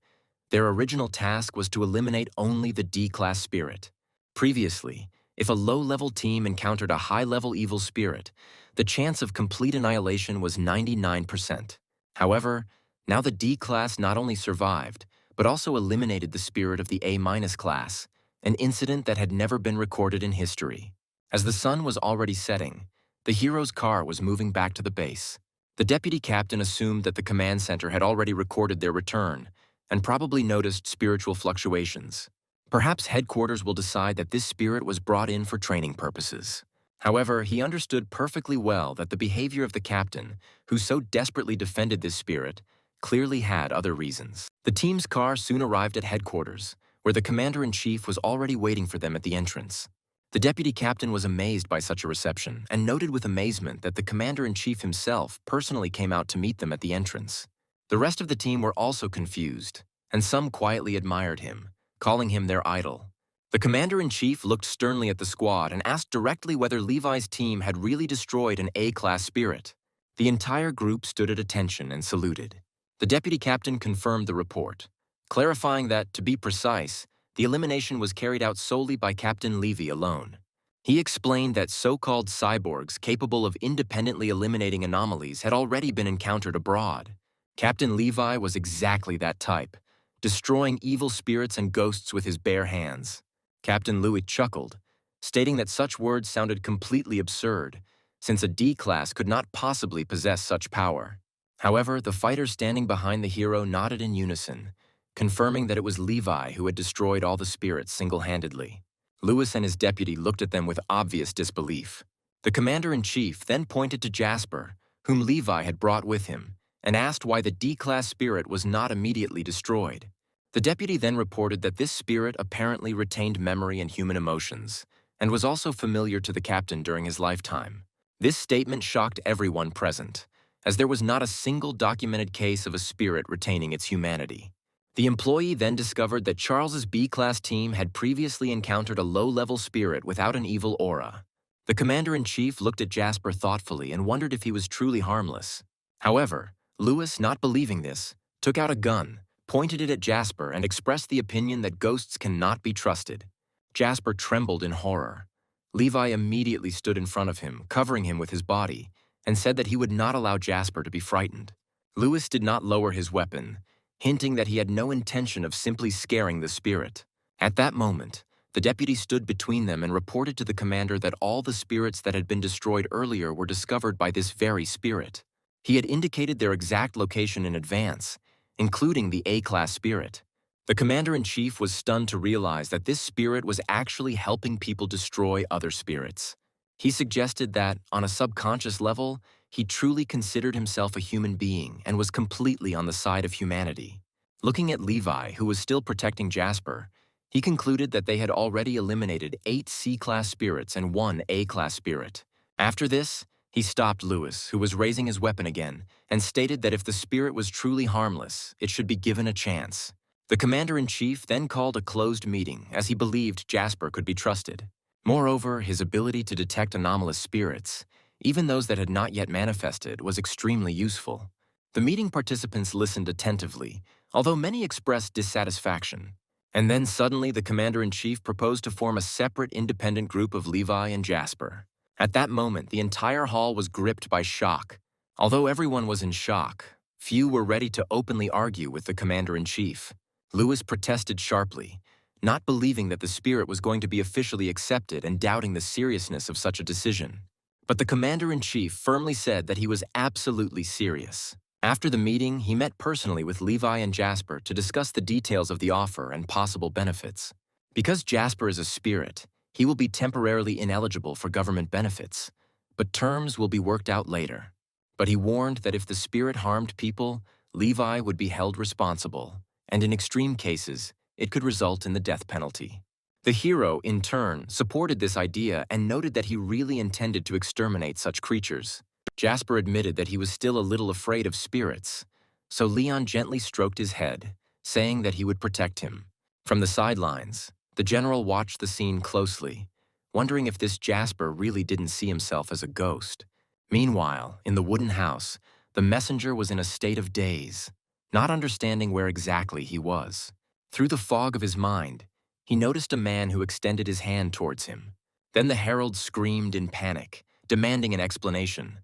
Their original task was to eliminate only the D-class spirit. Previously, if a low-level team encountered a high-level evil spirit, the chance of complete annihilation was 99%. However, now the D-class not only survived, but also eliminated the spirit of the A-class, an incident that had never been recorded in history. As the sun was already setting, the hero's car was moving back to the base. The deputy captain assumed that the command center had already recorded their return, and probably noticed spiritual fluctuations. Perhaps headquarters will decide that this spirit was brought in for training purposes. However, he understood perfectly well that the behavior of the captain, who so desperately defended this spirit, clearly had other reasons. The team's car soon arrived at headquarters, where the commander-in-chief was already waiting for them at the entrance. The deputy captain was amazed by such a reception and noted with amazement that the commander-in-chief himself personally came out to meet them at the entrance. The rest of the team were also confused, and some quietly admired him, calling him their idol. The commander-in-chief looked sternly at the squad and asked directly whether Levi's team had really destroyed an A-class spirit. The entire group stood at attention and saluted. The deputy captain confirmed the report, clarifying that, to be precise, the elimination was carried out solely by Captain Levi alone. He explained that so-called cyborgs capable of independently eliminating anomalies had already been encountered abroad. Captain Levi was exactly that type, destroying evil spirits and ghosts with his bare hands. Captain Louis chuckled, stating that such words sounded completely absurd, since a D-class could not possibly possess such power. However, the fighters standing behind the hero nodded in unison, confirming that it was Levi who had destroyed all the spirits single-handedly. Lewis and his deputy looked at them with obvious disbelief. The commander-in-chief then pointed to Jasper, whom Levi had brought with him, and asked why the D-class spirit was not immediately destroyed. The deputy then reported that this spirit apparently retained memory and human emotions, and was also familiar to the captain during his lifetime. This statement shocked everyone present, as there was not a single documented case of a spirit retaining its humanity. The employee then discovered that Charles's B-class team had previously encountered a low-level spirit without an evil aura. The commander-in-chief looked at Jasper thoughtfully and wondered if he was truly harmless. However, Lewis, not believing this, took out a gun, pointed it at Jasper, and expressed the opinion that ghosts cannot be trusted. Jasper trembled in horror. Levi immediately stood in front of him, covering him with his body, and said that he would not allow Jasper to be frightened. Lewis did not lower his weapon, hinting that he had no intention of simply scaring the spirit. At that moment, the deputy stood between them and reported to the commander that all the spirits that had been destroyed earlier were discovered by this very spirit. He had indicated their exact location in advance, including the A-class spirit. The commander-in-chief was stunned to realize that this spirit was actually helping people destroy other spirits. He suggested that, on a subconscious level, he truly considered himself a human being and was completely on the side of humanity. Looking at Levi, who was still protecting Jasper, he concluded that they had already eliminated 8 C-class spirits and 1 A-class spirit. After this, he stopped Lewis, who was raising his weapon again, and stated that if the spirit was truly harmless, it should be given a chance. The commander-in-chief then called a closed meeting, as he believed Jasper could be trusted. Moreover, his ability to detect anomalous spirits, even those that had not yet manifested, was extremely useful. The meeting participants listened attentively, although many expressed dissatisfaction. And then suddenly the commander-in-chief proposed to form a separate independent group of Levi and Jasper. At that moment, the entire hall was gripped by shock. Although everyone was in shock, few were ready to openly argue with the commander-in-chief. Lewis protested sharply, not believing that the spirit was going to be officially accepted and doubting the seriousness of such a decision. But the commander-in-chief firmly said that he was absolutely serious. After the meeting, he met personally with Levi and Jasper to discuss the details of the offer and possible benefits. Because Jasper is a spirit, he will be temporarily ineligible for government benefits, but terms will be worked out later. But he warned that if the spirit harmed people, Levi would be held responsible, and in extreme cases, it could result in the death penalty. The hero, in turn, supported this idea and noted that he really intended to exterminate such creatures. Jasper admitted that he was still a little afraid of spirits, so Leon gently stroked his head, saying that he would protect him. From the sidelines, the general watched the scene closely, wondering if this Jasper really didn't see himself as a ghost. Meanwhile, in the wooden house, the messenger was in a state of daze, not understanding where exactly he was. Through the fog of his mind, he noticed a man who extended his hand towards him. Then the herald screamed in panic, demanding an explanation.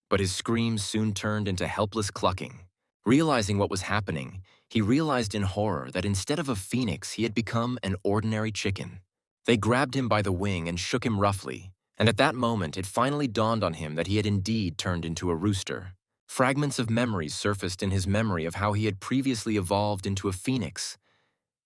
But his screams soon turned into helpless clucking. Realizing what was happening, he realized in horror that instead of a phoenix, he had become an ordinary chicken. They grabbed him by the wing and shook him roughly, and at that moment it finally dawned on him that he had indeed turned into a rooster. Fragments of memories surfaced in his memory of how he had previously evolved into a phoenix,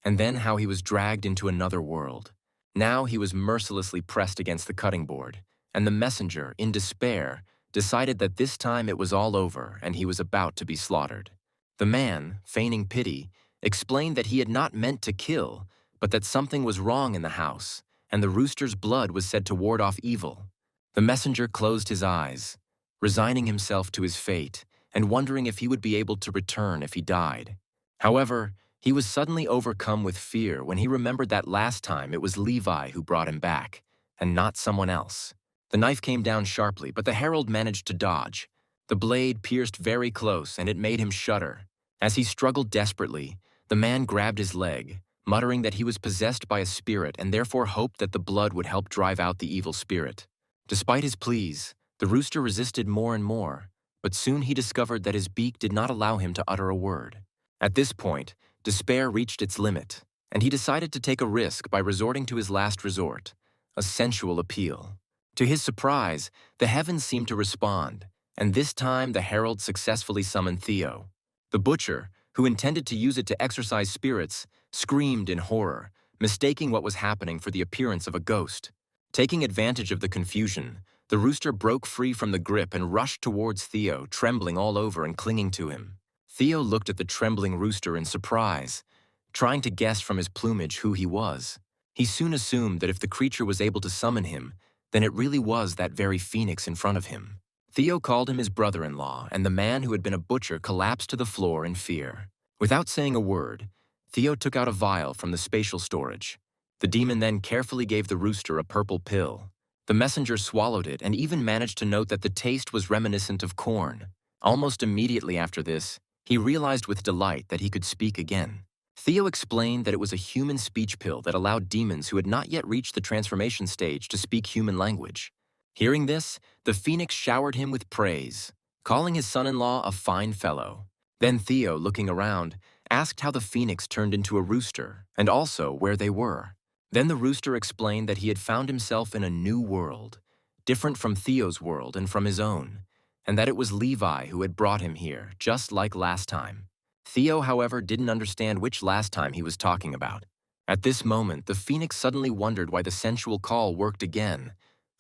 and then how he was dragged into another world. Now he was mercilessly pressed against the cutting board, and the messenger, in despair, decided that this time it was all over and he was about to be slaughtered. The man, feigning pity, explained that he had not meant to kill, but that something was wrong in the house, and the rooster's blood was said to ward off evil. The messenger closed his eyes, resigning himself to his fate and wondering if he would be able to return if he died. However, he was suddenly overcome with fear when he remembered that last time it was Levi who brought him back, and not someone else. The knife came down sharply, but the herald managed to dodge. The blade pierced very close, and it made him shudder. As he struggled desperately, the man grabbed his leg, muttering that he was possessed by a spirit and therefore hoped that the blood would help drive out the evil spirit. Despite his pleas, the rooster resisted more and more, but soon he discovered that his beak did not allow him to utter a word. At this point, despair reached its limit, and he decided to take a risk by resorting to his last resort, a sensual appeal. To his surprise, the heavens seemed to respond, and this time the herald successfully summoned Theo. The butcher, who intended to use it to exorcise spirits, screamed in horror, mistaking what was happening for the appearance of a ghost. Taking advantage of the confusion, the rooster broke free from the grip and rushed towards Theo, trembling all over and clinging to him. Theo looked at the trembling rooster in surprise, trying to guess from his plumage who he was. He soon assumed that if the creature was able to summon him, then it really was that very phoenix in front of him. Theo called him his brother-in-law, and the man who had been a butcher collapsed to the floor in fear. Without saying a word, Theo took out a vial from the spatial storage. The demon then carefully gave the rooster a purple pill. The messenger swallowed it and even managed to note that the taste was reminiscent of corn. Almost immediately after this, he realized with delight that he could speak again. Theo explained that it was a human speech pill that allowed demons who had not yet reached the transformation stage to speak human language. Hearing this, the phoenix showered him with praise, calling his son-in-law a fine fellow. Then Theo, looking around, asked how the phoenix turned into a rooster, and also where they were. Then the rooster explained that he had found himself in a new world, different from Theo's world and from his own, and that it was Levi who had brought him here, just like last time. Theo, however, didn't understand which last time he was talking about. At this moment, the phoenix suddenly wondered why the sensual call worked again,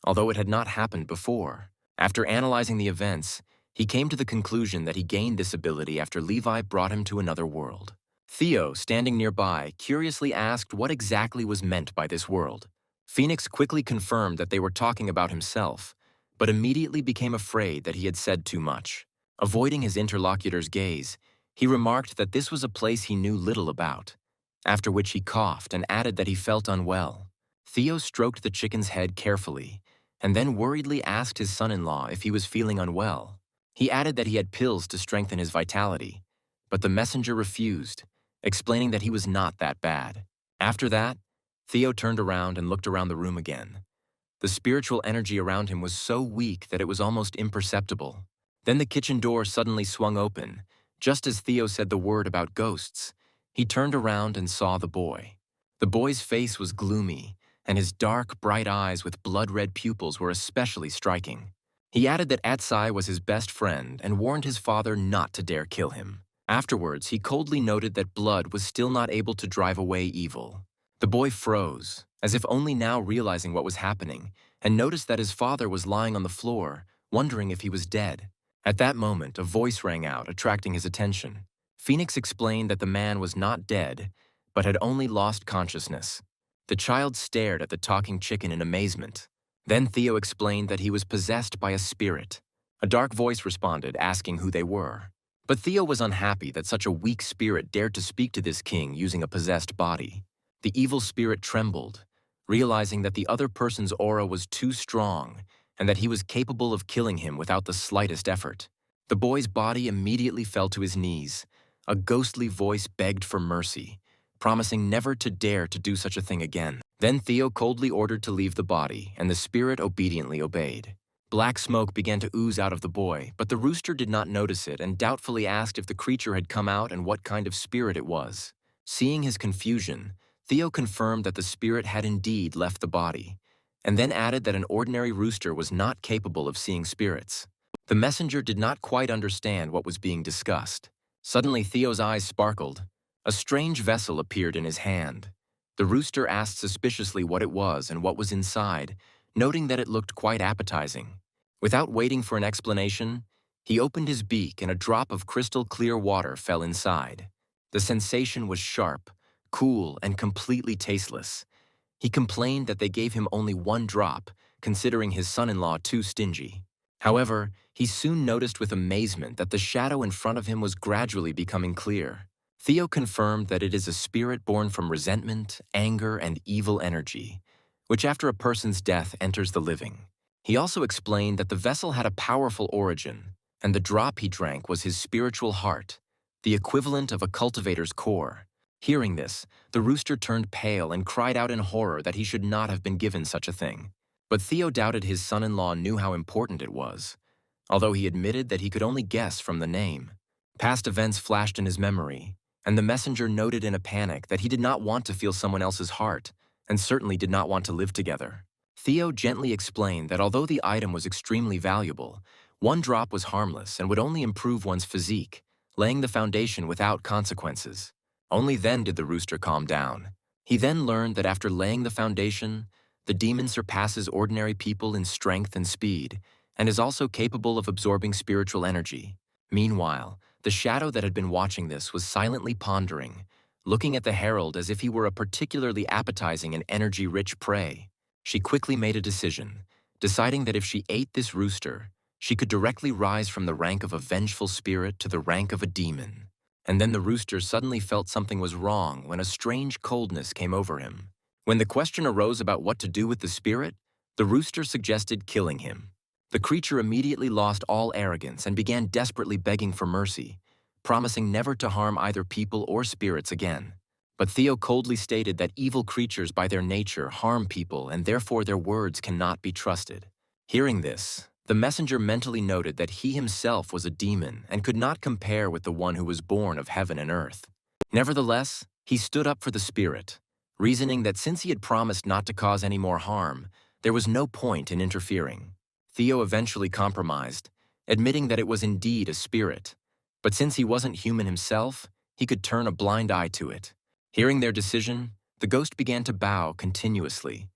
although it had not happened before. After analyzing the events, he came to the conclusion that he gained this ability after Levi brought him to another world. Theo, standing nearby, curiously asked what exactly was meant by this world. Phoenix quickly confirmed that they were talking about himself, but immediately became afraid that he had said too much. Avoiding his interlocutor's gaze, he remarked that this was a place he knew little about, after which he coughed and added that he felt unwell. Theo stroked the chicken's head carefully, and then worriedly asked his son-in-law if he was feeling unwell. He added that he had pills to strengthen his vitality, but the messenger refused, explaining that he was not that bad. After that, Theo turned around and looked around the room again. The spiritual energy around him was so weak that it was almost imperceptible. Then the kitchen door suddenly swung open, just as Theo said the word about ghosts. He turned around and saw the boy. The boy's face was gloomy, and his dark, bright eyes with blood-red pupils were especially striking. He added that Atsai was his best friend and warned his father not to dare kill him. Afterwards, he coldly noted that blood was still not able to drive away evil. The boy froze, as if only now realizing what was happening, and noticed that his father was lying on the floor, wondering if he was dead. At that moment, a voice rang out, attracting his attention. Phoenix explained that the man was not dead, but had only lost consciousness. The child stared at the talking chicken in amazement. Then Theo explained that he was possessed by a spirit. A dark voice responded, asking who they were. But Theo was unhappy that such a weak spirit dared to speak to this king using a possessed body. The evil spirit trembled, realizing that the other person's aura was too strong and that he was capable of killing him without the slightest effort. The boy's body immediately fell to his knees. A ghostly voice begged for mercy, promising never to dare to do such a thing again. Then Theo coldly ordered to leave the body, and the spirit obediently obeyed. Black smoke began to ooze out of the boy, but the rooster did not notice it and doubtfully asked if the creature had come out and what kind of spirit it was. Seeing his confusion, Theo confirmed that the spirit had indeed left the body, and then added that an ordinary rooster was not capable of seeing spirits. The messenger did not quite understand what was being discussed. Suddenly, Theo's eyes sparkled. A strange vessel appeared in his hand. The rooster asked suspiciously what it was and what was inside, noting that it looked quite appetizing. Without waiting for an explanation, he opened his beak and a drop of crystal-clear water fell inside. The sensation was sharp, cool, and completely tasteless. He complained that they gave him only one drop, considering his son-in-law too stingy. However, he soon noticed with amazement that the shadow in front of him was gradually becoming clear. Theo confirmed that it is a spirit born from resentment, anger, and evil energy, which after a person's death enters the living. He also explained that the vessel had a powerful origin, and the drop he drank was his spiritual heart, the equivalent of a cultivator's core. Hearing this, the rooster turned pale and cried out in horror that he should not have been given such a thing. But Theo doubted his son-in-law knew how important it was, although he admitted that he could only guess from the name. Past events flashed in his memory, and the messenger noted in a panic that he did not want to feel someone else's heart, and certainly did not want to live together. Theo gently explained that although the item was extremely valuable, One drop was harmless and would only improve one's physique, laying the foundation without consequences. Only then did the rooster calm down. He then learned that after laying the foundation, the demon surpasses ordinary people in strength and speed, and is also capable of absorbing spiritual energy. Meanwhile, the shadow that had been watching this was silently pondering, looking at the herald as if he were a particularly appetizing and energy-rich prey. She quickly made a decision, deciding that if she ate this rooster, she could directly rise from the rank of a vengeful spirit to the rank of a demon. And then the rooster suddenly felt something was wrong when a strange coldness came over him. When the question arose about what to do with the spirit, the rooster suggested killing him. The creature immediately lost all arrogance and began desperately begging for mercy, promising never to harm either people or spirits again. But Theo coldly stated that evil creatures by their nature harm people and therefore their words cannot be trusted. Hearing this, the messenger mentally noted that he himself was a demon and could not compare with the one who was born of heaven and earth. Nevertheless, he stood up for the spirit, reasoning that since he had promised not to cause any more harm, there was no point in interfering. Theo eventually compromised, admitting that it was indeed a spirit, but since he wasn't human himself, he could turn a blind eye to it. Hearing their decision, the ghost began to bow continuously,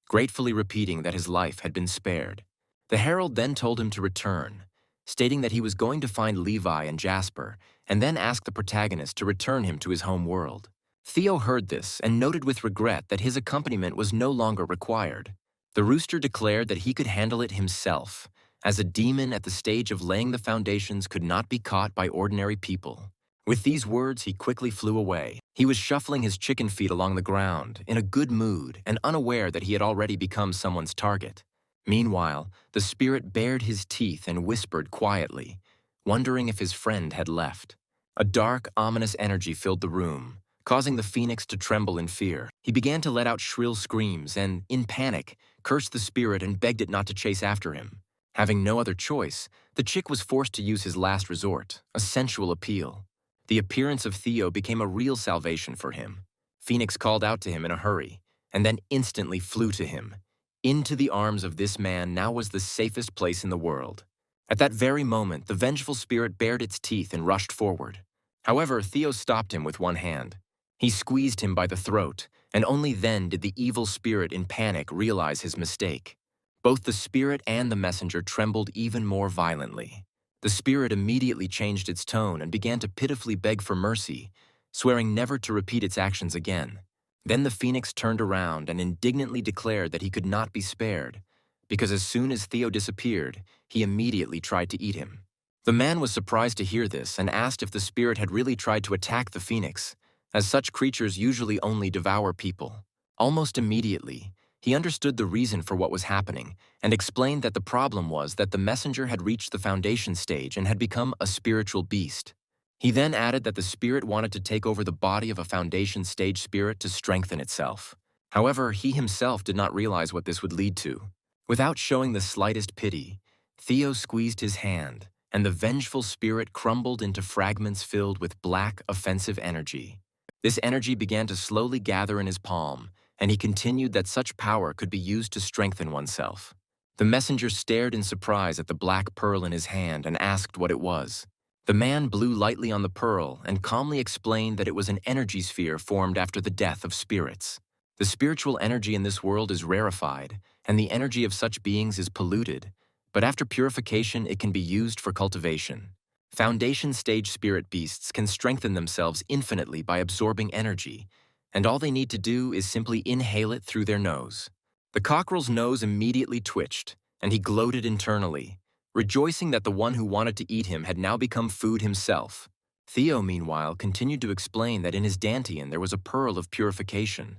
gratefully repeating that his life had been spared. The herald then told him to return, stating that he was going to find Levi and Jasper and then ask the protagonist to return him to his home world. Theo heard this and noted with regret that his accompaniment was no longer required. The rooster declared that he could handle it himself, as a demon at the stage of laying the foundations could not be caught by ordinary people. With these words, he quickly flew away. He was shuffling his chicken feet along the ground, in a good mood and unaware that he had already become someone's target. Meanwhile, the spirit bared his teeth and whispered quietly, wondering if his friend had left. A dark, ominous energy filled the room, causing the phoenix to tremble in fear. He began to let out shrill screams and, in panic, cursed the spirit and begged it not to chase after him. Having no other choice, the chick was forced to use his last resort, a sensual appeal. The appearance of Theo became a real salvation for him. Phoenix called out to him in a hurry, and then instantly flew to him. Into the arms of this man now was the safest place in the world. At that very moment, the vengeful spirit bared its teeth and rushed forward. However, Theo stopped him with one hand. He squeezed him by the throat, and only then did the evil spirit in panic realize his mistake. Both the spirit and the messenger trembled even more violently. The spirit immediately changed its tone and began to pitifully beg for mercy, swearing never to repeat its actions again. Then the phoenix turned around and indignantly declared that he could not be spared, because as soon as Theo disappeared, he immediately tried to eat him. The man was surprised to hear this and asked if the spirit had really tried to attack the phoenix, as such creatures usually only devour people. Almost immediately, he understood the reason for what was happening and explained that the problem was that the messenger had reached the foundation stage and had become a spiritual beast. He then added that the spirit wanted to take over the body of a foundation stage spirit to strengthen itself. However, he himself did not realize what this would lead to. Without showing the slightest pity, Theo squeezed his hand, and the vengeful spirit crumbled into fragments filled with black, offensive energy. This energy began to slowly gather in his palm, and he continued that such power could be used to strengthen oneself. The messenger stared in surprise at the black pearl in his hand and asked what it was. The man blew lightly on the pearl and calmly explained that it was an energy sphere formed after the death of spirits. The spiritual energy in this world is rarefied, and the energy of such beings is polluted, but after purification it can be used for cultivation. Foundation stage spirit beasts can strengthen themselves infinitely by absorbing energy, and all they need to do is simply inhale it through their nose. The cockerel's nose immediately twitched, and he gloated internally, rejoicing that the one who wanted to eat him had now become food himself. Theo, meanwhile, continued to explain that in his dantian there was a pearl of purification,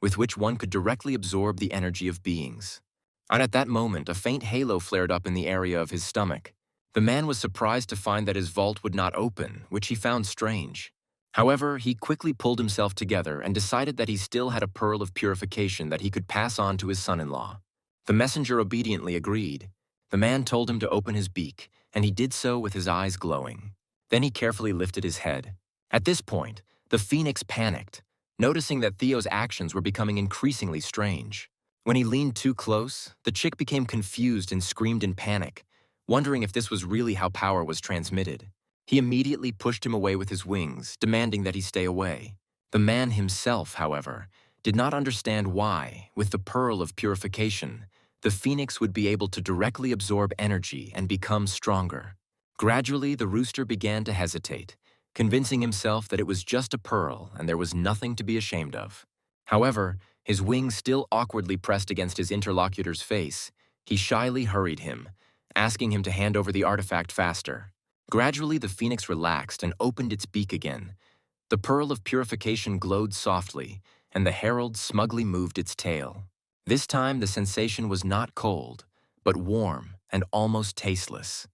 with which one could directly absorb the energy of beings. And at that moment, a faint halo flared up in the area of his stomach. The man was surprised to find that his vault would not open, which he found strange. However, he quickly pulled himself together and decided that he still had a pearl of purification that he could pass on to his son-in-law. The messenger obediently agreed. The man told him to open his beak, and he did so with his eyes glowing. Then he carefully lifted his head. At this point, the phoenix panicked, noticing that Theo's actions were becoming increasingly strange. When he leaned too close, the chick became confused and screamed in panic, wondering if this was really how power was transmitted. He immediately pushed him away with his wings, demanding that he stay away. The man himself, however, did not understand why, with the pearl of purification, the phoenix would be able to directly absorb energy and become stronger. Gradually, the rooster began to hesitate, convincing himself that it was just a pearl and there was nothing to be ashamed of. However, his wings still awkwardly pressed against his interlocutor's face. He shyly hurried him, asking him to hand over the artifact faster. Gradually, the phoenix relaxed and opened its beak again. The pearl of purification glowed softly, and the herald smugly moved its tail. This time, the sensation was not cold, but warm and almost tasteless.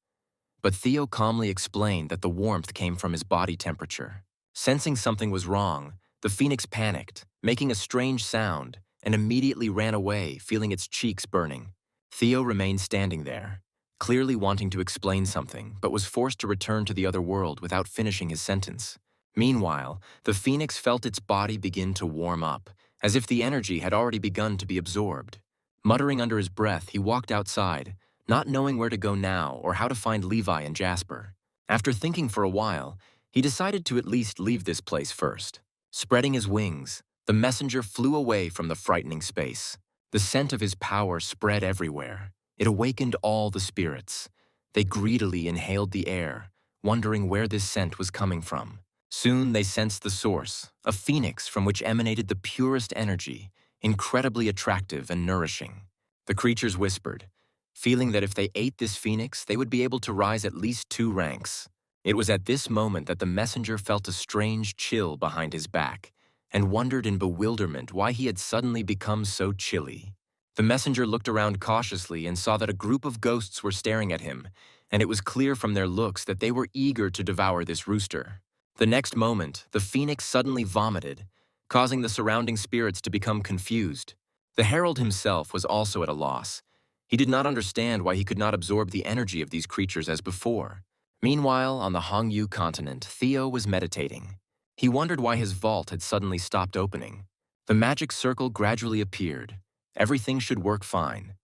But Theo calmly explained that the warmth came from his body temperature. Sensing something was wrong, the phoenix panicked, making a strange sound, and immediately ran away, feeling its cheeks burning. Theo remained standing there, clearly wanting to explain something, but was forced to return to the other world without finishing his sentence. Meanwhile, the phoenix felt its body begin to warm up, as if the energy had already begun to be absorbed. Muttering under his breath, he walked outside, not knowing where to go now or how to find Levi and Jasper. After thinking for a while, he decided to at least leave this place first. Spreading his wings, the messenger flew away from the frightening space. The scent of his power spread everywhere. It awakened all the spirits. They greedily inhaled the air, wondering where this scent was coming from. Soon they sensed the source, a phoenix from which emanated the purest energy, incredibly attractive and nourishing. The creatures whispered, feeling that if they ate this phoenix, they would be able to rise at least 2 ranks. It was at this moment that the messenger felt a strange chill behind his back and wondered in bewilderment why he had suddenly become so chilly. The messenger looked around cautiously and saw that a group of ghosts were staring at him, and it was clear from their looks that they were eager to devour this rooster. The next moment, the phoenix suddenly vomited, causing the surrounding spirits to become confused. The herald himself was also at a loss. He did not understand why he could not absorb the energy of these creatures as before. Meanwhile, on the Hongyu continent, Theo was meditating. He wondered why his vault had suddenly stopped opening. The magic circle gradually appeared. Everything should work fine.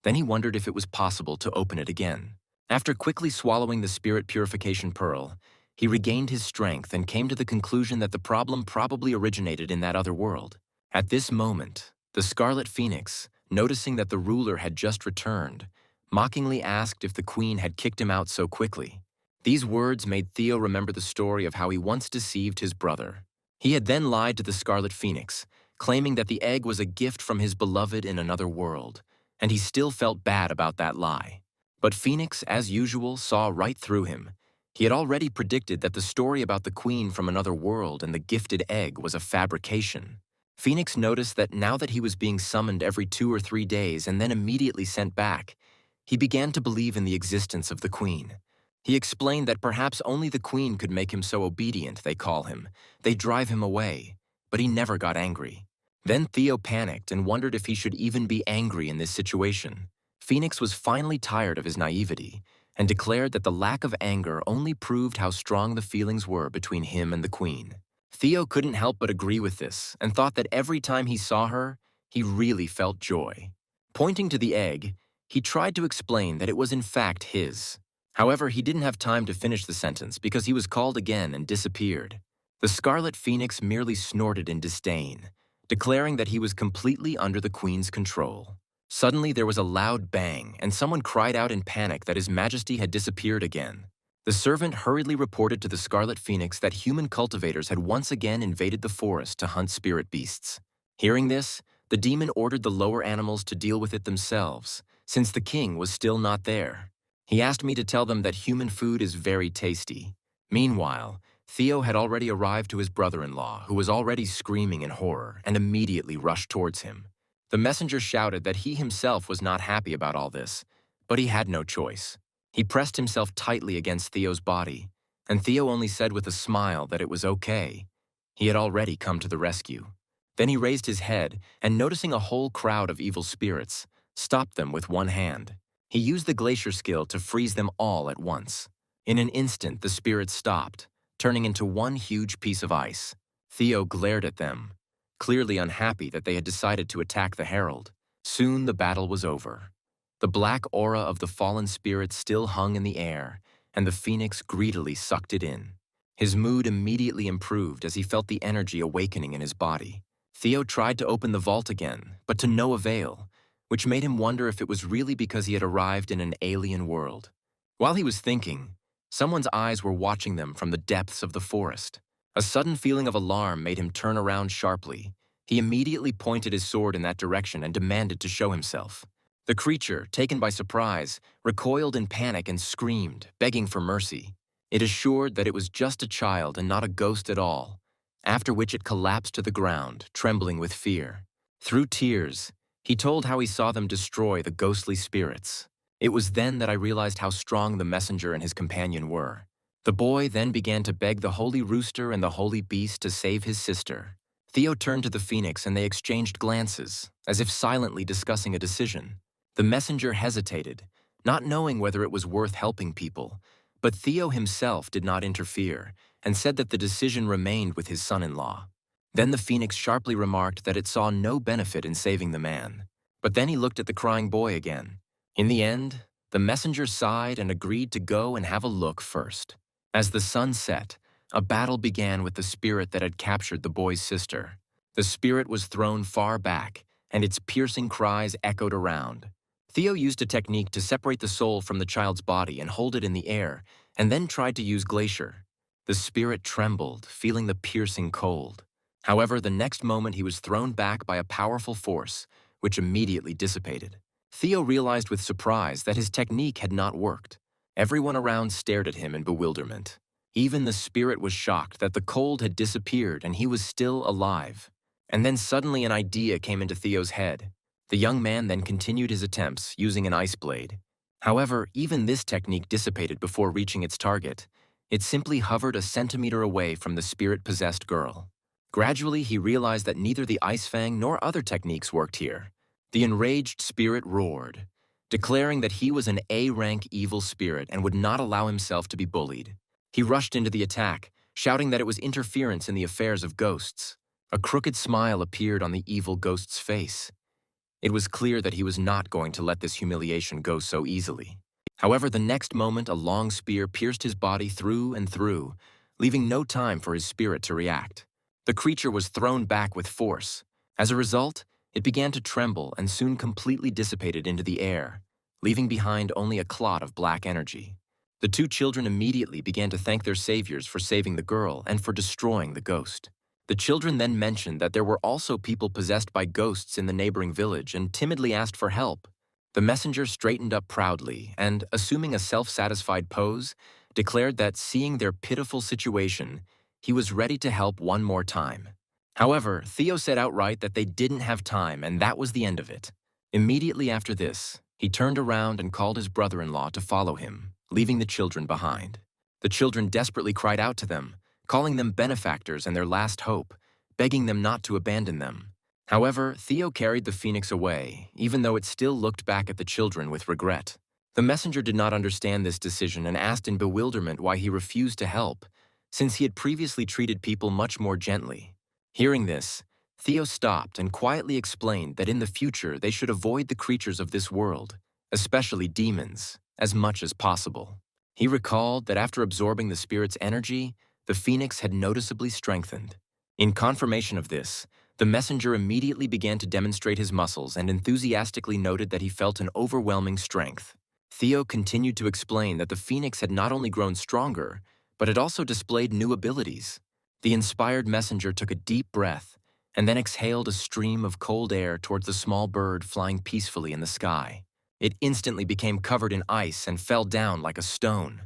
Then he wondered if it was possible to open it again. After quickly swallowing the spirit purification pearl, he regained his strength and came to the conclusion that the problem probably originated in that other world. At this moment, the Scarlet Phoenix, noticing that the ruler had just returned, mockingly asked if the queen had kicked him out so quickly. These words made Theo remember the story of how he once deceived his brother. He had then lied to the Scarlet Phoenix, claiming that the egg was a gift from his beloved in another world, and he still felt bad about that lie. But Phoenix, as usual, saw right through him. He had already predicted that the story about the queen from another world and the gifted egg was a fabrication. Phoenix noticed that now that he was being summoned every 2 or 3 days and then immediately sent back, he began to believe in the existence of the queen. He explained that perhaps only the queen could make him so obedient, they call him. They drive him away, but he never got angry. Then Theo panicked and wondered if he should even be angry in this situation. Phoenix was finally tired of his naivety and declared that the lack of anger only proved how strong the feelings were between him and the queen. Theo couldn't help but agree with this and thought that every time he saw her, he really felt joy. Pointing to the egg, he tried to explain that it was in fact his. However, he didn't have time to finish the sentence because he was called again and disappeared. The Scarlet Phoenix merely snorted in disdain, declaring that he was completely under the queen's control. Suddenly, there was a loud bang, and someone cried out in panic that His Majesty had disappeared again. The servant hurriedly reported to the Scarlet Phoenix that human cultivators had once again invaded the forest to hunt spirit beasts. Hearing this, the demon ordered the lower animals to deal with it themselves, since the king was still not there. He asked me to tell them that human food is very tasty. Meanwhile, Theo had already arrived to his brother-in-law, who was already screaming in horror, and immediately rushed towards him. The messenger shouted that he himself was not happy about all this, but he had no choice. He pressed himself tightly against Theo's body, and Theo only said with a smile that it was okay. He had already come to the rescue. Then he raised his head, and noticing a whole crowd of evil spirits, stopped them with one hand. He used the glacier skill to freeze them all at once. In an instant, the spirits stopped, turning into one huge piece of ice. Theo glared at them, clearly unhappy that they had decided to attack the herald. Soon the battle was over. The black aura of the fallen spirit still hung in the air, and the phoenix greedily sucked it in. His mood immediately improved as he felt the energy awakening in his body. Theo tried to open the vault again, but to no avail, which made him wonder if it was really because he had arrived in an alien world. While he was thinking, someone's eyes were watching them from the depths of the forest. A sudden feeling of alarm made him turn around sharply. He immediately pointed his sword in that direction and demanded to show himself. The creature, taken by surprise, recoiled in panic and screamed, begging for mercy. It assured that it was just a child and not a ghost at all, after which it collapsed to the ground, trembling with fear. Through tears, he told how he saw them destroy the ghostly spirits. It was then that I realized how strong the messenger and his companion were. The boy then began to beg the holy rooster and the holy beast to save his sister. Theo turned to the phoenix and they exchanged glances, as if silently discussing a decision. The messenger hesitated, not knowing whether it was worth helping people, but Theo himself did not interfere and said that the decision remained with his son-in-law. Then the phoenix sharply remarked that it saw no benefit in saving the man. But then he looked at the crying boy again. In the end, the messenger sighed and agreed to go and have a look first. As the sun set, a battle began with the spirit that had captured the boy's sister. The spirit was thrown far back, and its piercing cries echoed around. Theo used a technique to separate the soul from the child's body and hold it in the air, and then tried to use glacier. The spirit trembled, feeling the piercing cold. However, the next moment he was thrown back by a powerful force, which immediately dissipated. Theo realized with surprise that his technique had not worked. Everyone around stared at him in bewilderment. Even the spirit was shocked that the cold had disappeared and he was still alive. And then suddenly an idea came into Theo's head. The young man then continued his attempts using an ice blade. However, even this technique dissipated before reaching its target. It simply hovered a centimeter away from the spirit-possessed girl. Gradually, he realized that neither the ice fang nor other techniques worked here. The enraged spirit roared, declaring that he was an A-rank evil spirit and would not allow himself to be bullied. He rushed into the attack, shouting that it was interference in the affairs of ghosts. A crooked smile appeared on the evil ghost's face. It was clear that he was not going to let this humiliation go so easily. However, the next moment, a long spear pierced his body through and through, leaving no time for his spirit to react. The creature was thrown back with force. As a result, it began to tremble and soon completely dissipated into the air, leaving behind only a clot of black energy. The two children immediately began to thank their saviors for saving the girl and for destroying the ghost. The children then mentioned that there were also people possessed by ghosts in the neighboring village and timidly asked for help. The messenger straightened up proudly and, assuming a self-satisfied pose, declared that seeing their pitiful situation, he was ready to help one more time. However, Theo said outright that they didn't have time and that was the end of it. Immediately after this, he turned around and called his brother-in-law to follow him, leaving the children behind. The children desperately cried out to them, calling them benefactors and their last hope, begging them not to abandon them. However, Theo carried the phoenix away, even though it still looked back at the children with regret. The messenger did not understand this decision and asked in bewilderment why he refused to help, since he had previously treated people much more gently. Hearing this, Theo stopped and quietly explained that in the future they should avoid the creatures of this world, especially demons, as much as possible. He recalled that after absorbing the spirit's energy, the phoenix had noticeably strengthened. In confirmation of this, the messenger immediately began to demonstrate his muscles and enthusiastically noted that he felt an overwhelming strength. Theo continued to explain that the phoenix had not only grown stronger, but it also displayed new abilities. The inspired messenger took a deep breath and then exhaled a stream of cold air towards the small bird flying peacefully in the sky. It instantly became covered in ice and fell down like a stone.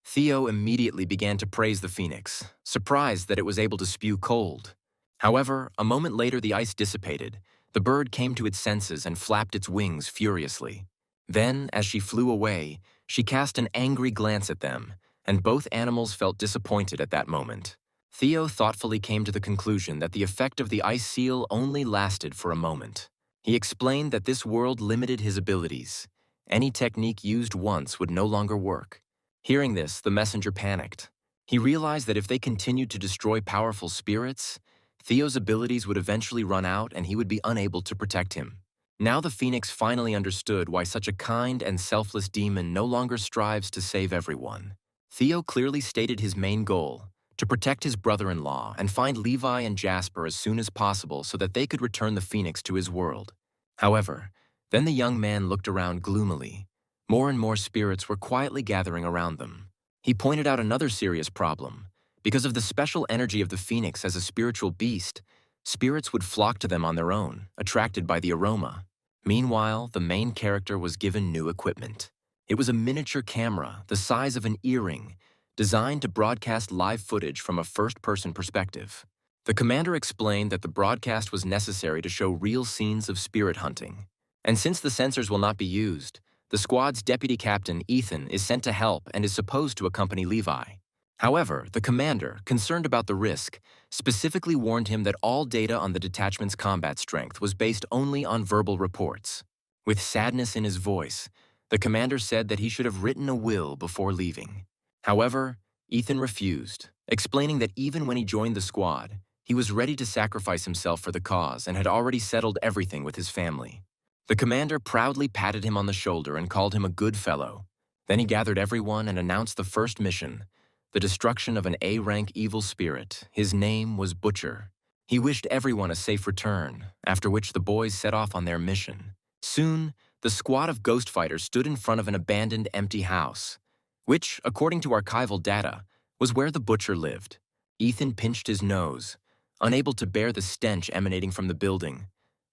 Theo immediately began to praise the phoenix, surprised that it was able to spew cold. However, a moment later the ice dissipated. The bird came to its senses and flapped its wings furiously. Then, as she flew away, she cast an angry glance at them, and both animals felt disappointed at that moment. Theo thoughtfully came to the conclusion that the effect of the ice seal only lasted for a moment. He explained that this world limited his abilities. Any technique used once would no longer work. Hearing this, the messenger panicked. He realized that if they continued to destroy powerful spirits, Theo's abilities would eventually run out and he would be unable to protect him. Now the Phoenix finally understood why such a kind and selfless demon no longer strives to save everyone. Theo clearly stated his main goal, to protect his brother-in-law and find Levi and Jasper as soon as possible so that they could return the Phoenix to his world. However, then the young man looked around gloomily. More and more spirits were quietly gathering around them. He pointed out another serious problem. Because of the special energy of the Phoenix as a spiritual beast, spirits would flock to them on their own, attracted by the aroma. Meanwhile, the main character was given new equipment. It was a miniature camera the size of an earring, designed to broadcast live footage from a first-person perspective. The commander explained that the broadcast was necessary to show real scenes of spirit hunting. And since the sensors will not be used, the squad's deputy captain, Ethan, is sent to help and is supposed to accompany Levi. However, the commander, concerned about the risk, specifically warned him that all data on the detachment's combat strength was based only on verbal reports. With sadness in his voice, the commander said that he should have written a will before leaving. However, Ethan refused, explaining that even when he joined the squad, he was ready to sacrifice himself for the cause and had already settled everything with his family. The commander proudly patted him on the shoulder and called him a good fellow. Then he gathered everyone and announced the first mission, the destruction of an A-rank evil spirit. His name was Butcher. He wished everyone a safe return, after which the boys set off on their mission. Soon, the squad of ghost fighters stood in front of an abandoned empty house, which, according to archival data, was where the Butcher lived. Ethan pinched his nose, unable to bear the stench emanating from the building,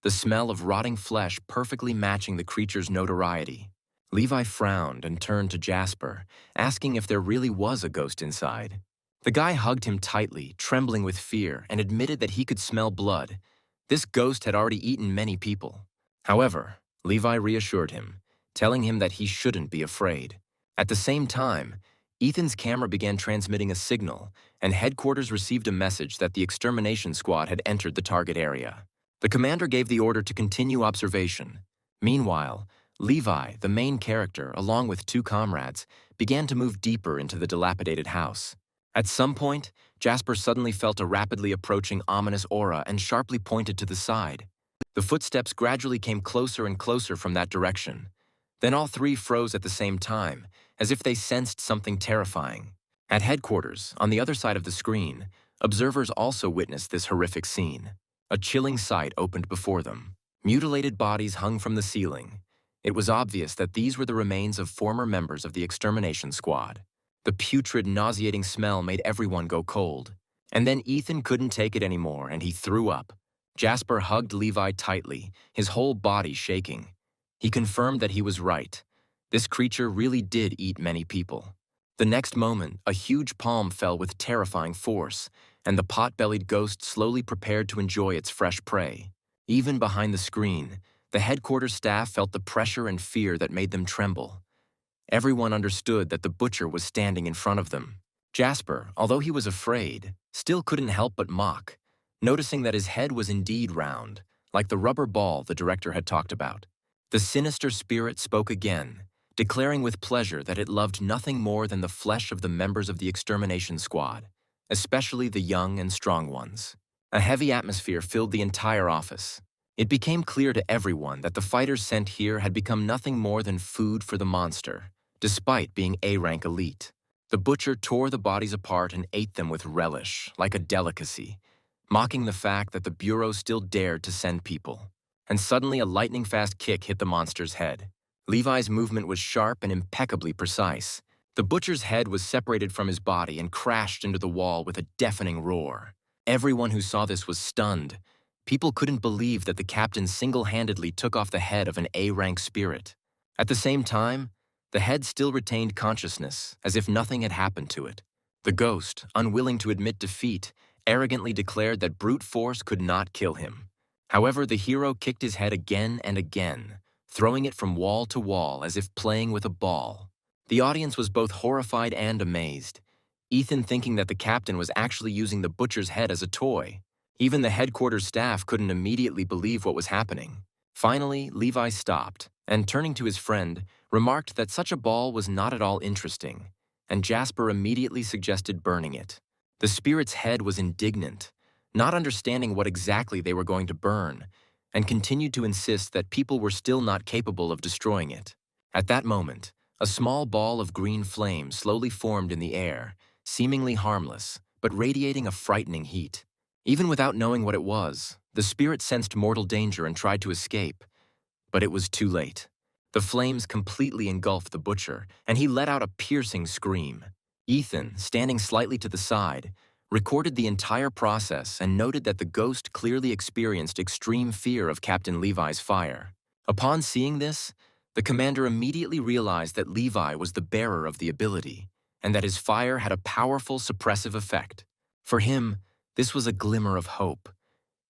the smell of rotting flesh perfectly matching the creature's notoriety. Levi frowned and turned to Jasper, asking if there really was a ghost inside. The guy hugged him tightly, trembling with fear, and admitted that he could smell blood. This ghost had already eaten many people. However, Levi reassured him, telling him that he shouldn't be afraid. At the same time, Ethan's camera began transmitting a signal, and headquarters received a message that the extermination squad had entered the target area. The commander gave the order to continue observation. Meanwhile, Levi, the main character, along with two comrades, began to move deeper into the dilapidated house. At some point, Jasper suddenly felt a rapidly approaching ominous aura and sharply pointed to the side. The footsteps gradually came closer and closer from that direction. Then all three froze at the same time, as if they sensed something terrifying. At headquarters, on the other side of the screen, observers also witnessed this horrific scene. A chilling sight opened before them. Mutilated bodies hung from the ceiling. It was obvious that these were the remains of former members of the extermination squad. The putrid, nauseating smell made everyone go cold. And then Ethan couldn't take it anymore, and he threw up. Jasper hugged Levi tightly, his whole body shaking. He confirmed that he was right. This creature really did eat many people. The next moment, a huge palm fell with terrifying force, and the pot-bellied ghost slowly prepared to enjoy its fresh prey. Even behind the screen, the headquarters staff felt the pressure and fear that made them tremble. Everyone understood that the Butcher was standing in front of them. Jasper, although he was afraid, still couldn't help but mock, noticing that his head was indeed round, like the rubber ball the director had talked about. The sinister spirit spoke again, declaring with pleasure that it loved nothing more than the flesh of the members of the extermination squad, especially the young and strong ones. A heavy atmosphere filled the entire office. It became clear to everyone that the fighters sent here had become nothing more than food for the monster, despite being A-rank elite. The Butcher tore the bodies apart and ate them with relish, like a delicacy, mocking the fact that the Bureau still dared to send people. And suddenly a lightning-fast kick hit the monster's head. Levi's movement was sharp and impeccably precise. The Butcher's head was separated from his body and crashed into the wall with a deafening roar. Everyone who saw this was stunned. People couldn't believe that the captain single-handedly took off the head of an A-rank spirit. At the same time, the head still retained consciousness, as if nothing had happened to it. The ghost, unwilling to admit defeat, arrogantly declared that brute force could not kill him. However, the hero kicked his head again and again, throwing it from wall to wall as if playing with a ball. The audience was both horrified and amazed, Ethan thinking that the captain was actually using the Butcher's head as a toy. Even the headquarters staff couldn't immediately believe what was happening. Finally, Levi stopped, and turning to his friend, remarked that such a ball was not at all interesting, and Jasper immediately suggested burning it. The spirit's head was indignant, not understanding what exactly they were going to burn. and continued to insist that people were still not capable of destroying it. At that moment, a small ball of green flame slowly formed in the air, seemingly harmless, but radiating a frightening heat. Even without knowing what it was, the spirit sensed mortal danger and tried to escape. But it was too late. The flames completely engulfed the butcher, and he let out a piercing scream. Ethan, standing slightly to the side, recorded the entire process and noted that the ghost clearly experienced extreme fear of Captain Levi's fire. Upon seeing this, the commander immediately realized that Levi was the bearer of the ability, and that his fire had a powerful suppressive effect. For him, this was a glimmer of hope.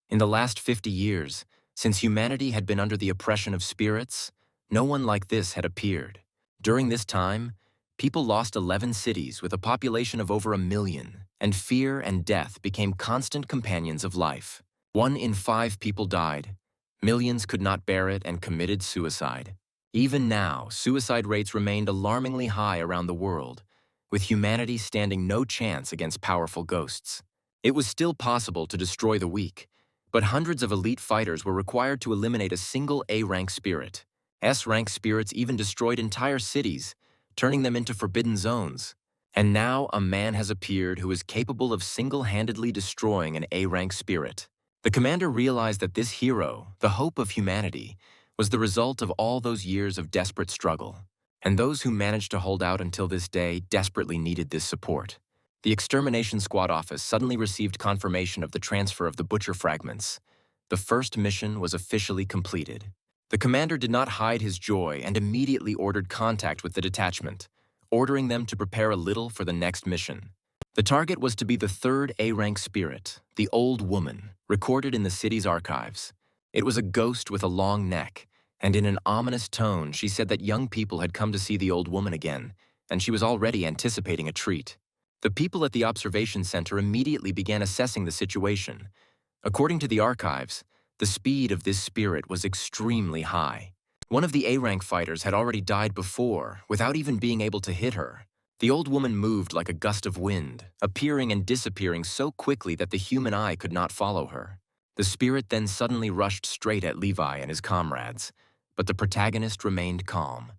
In the last 50 years, since humanity had been under the oppression of spirits, no one like this had appeared. During this time, people lost 11 cities with a population of over 1 million, and fear and death became constant companions of life. 1 in 5 people died. Millions could not bear it and committed suicide. Even now, suicide rates remained alarmingly high around the world, with humanity standing no chance against powerful ghosts. It was still possible to destroy the weak, but hundreds of elite fighters were required to eliminate a single A-rank spirit. S-rank spirits even destroyed entire cities, turning them into forbidden zones. And now a man has appeared who is capable of single-handedly destroying an A-rank spirit. The commander realized that this hero, the hope of humanity, was the result of all those years of desperate struggle. And those who managed to hold out until this day desperately needed this support. The Extermination Squad office suddenly received confirmation of the transfer of the butcher fragments. The first mission was officially completed. The commander did not hide his joy and immediately ordered contact with the detachment, ordering them to prepare a little for the next mission. The target was to be the 3rd A-rank spirit, the Old Woman, recorded in the city's archives. It was a ghost with a long neck, and in an ominous tone she said that young people had come to see the Old Woman again, and she was already anticipating a treat. The people at the observation center immediately began assessing the situation. According to the archives, the speed of this spirit was extremely high. One of the A-rank fighters had already died before, without even being able to hit her. The Old Woman moved like a gust of wind, appearing and disappearing so quickly that the human eye could not follow her. The spirit then suddenly rushed straight at Levi and his comrades, but the protagonist remained calm.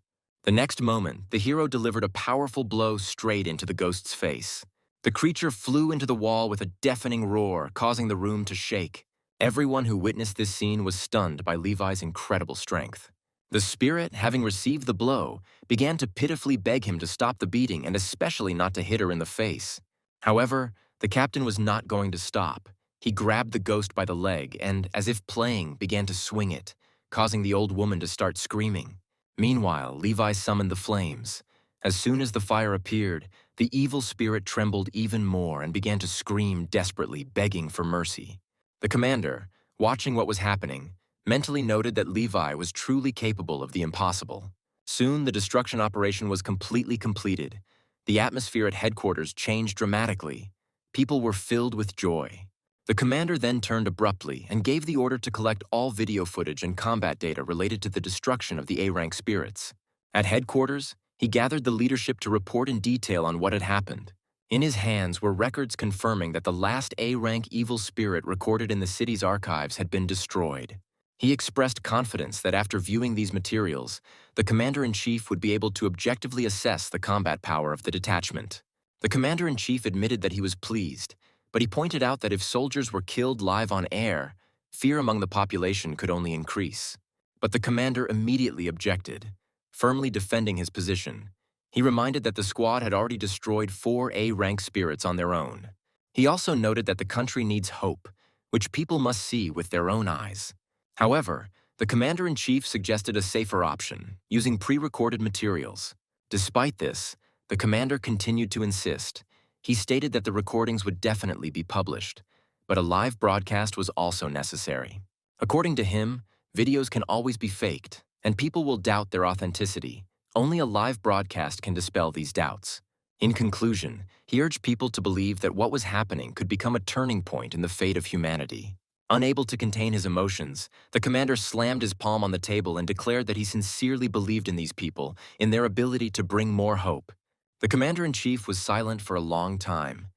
The next moment, the hero delivered a powerful blow straight into the ghost's face. The creature flew into the wall with a deafening roar, causing the room to shake. Everyone who witnessed this scene was stunned by Levi's incredible strength. The spirit, having received the blow, began to pitifully beg him to stop the beating and especially not to hit her in the face. However, the captain was not going to stop. He grabbed the ghost by the leg and, as if playing, began to swing it, causing the old woman to start screaming. Meanwhile, Levi summoned the flames. As soon as the fire appeared, the evil spirit trembled even more and began to scream desperately, begging for mercy. The commander, watching what was happening, mentally noted that Levi was truly capable of the impossible. Soon, the destruction operation was completely completed. The atmosphere at headquarters changed dramatically. People were filled with joy. The commander then turned abruptly and gave the order to collect all video footage and combat data related to the destruction of the A-rank spirits. At headquarters, he gathered the leadership to report in detail on what had happened. In his hands were records confirming that the last A-rank evil spirit recorded in the city's archives had been destroyed. He expressed confidence that after viewing these materials, the commander-in-chief would be able to objectively assess the combat power of the detachment. The commander-in-chief admitted that he was pleased, but he pointed out that if soldiers were killed live on air, fear among the population could only increase. But the commander immediately objected, firmly defending his position. He reminded that the squad had already destroyed 4 A-rank spirits on their own. He also noted that the country needs hope, which people must see with their own eyes. However, the commander-in-chief suggested a safer option, using pre-recorded materials. Despite this, the commander continued to insist. He stated that the recordings would definitely be published, but a live broadcast was also necessary. According to him, videos can always be faked, and people will doubt their authenticity. Only a live broadcast can dispel these doubts. In conclusion, he urged people to believe that what was happening could become a turning point in the fate of humanity. Unable to contain his emotions, the commander slammed his palm on the table and declared that he sincerely believed in these people, in their ability to bring more hope. The commander-in-chief was silent for a long time,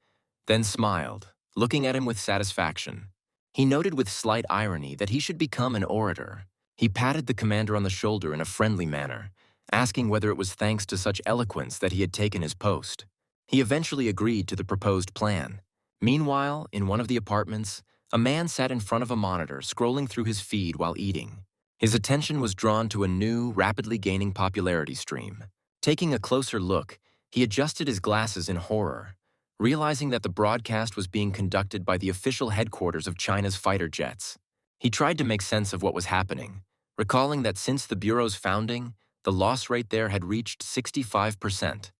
then smiled, looking at him with satisfaction. He noted with slight irony that he should become an orator. He patted the commander on the shoulder in a friendly manner, asking whether it was thanks to such eloquence that he had taken his post. He eventually agreed to the proposed plan. Meanwhile, in one of the apartments, a man sat in front of a monitor scrolling through his feed while eating. His attention was drawn to a new, rapidly gaining popularity stream. Taking a closer look, he adjusted his glasses in horror, realizing that the broadcast was being conducted by the official headquarters of China's fighter jets. He tried to make sense of what was happening, recalling that since the Bureau's founding, the loss rate there had reached 65%.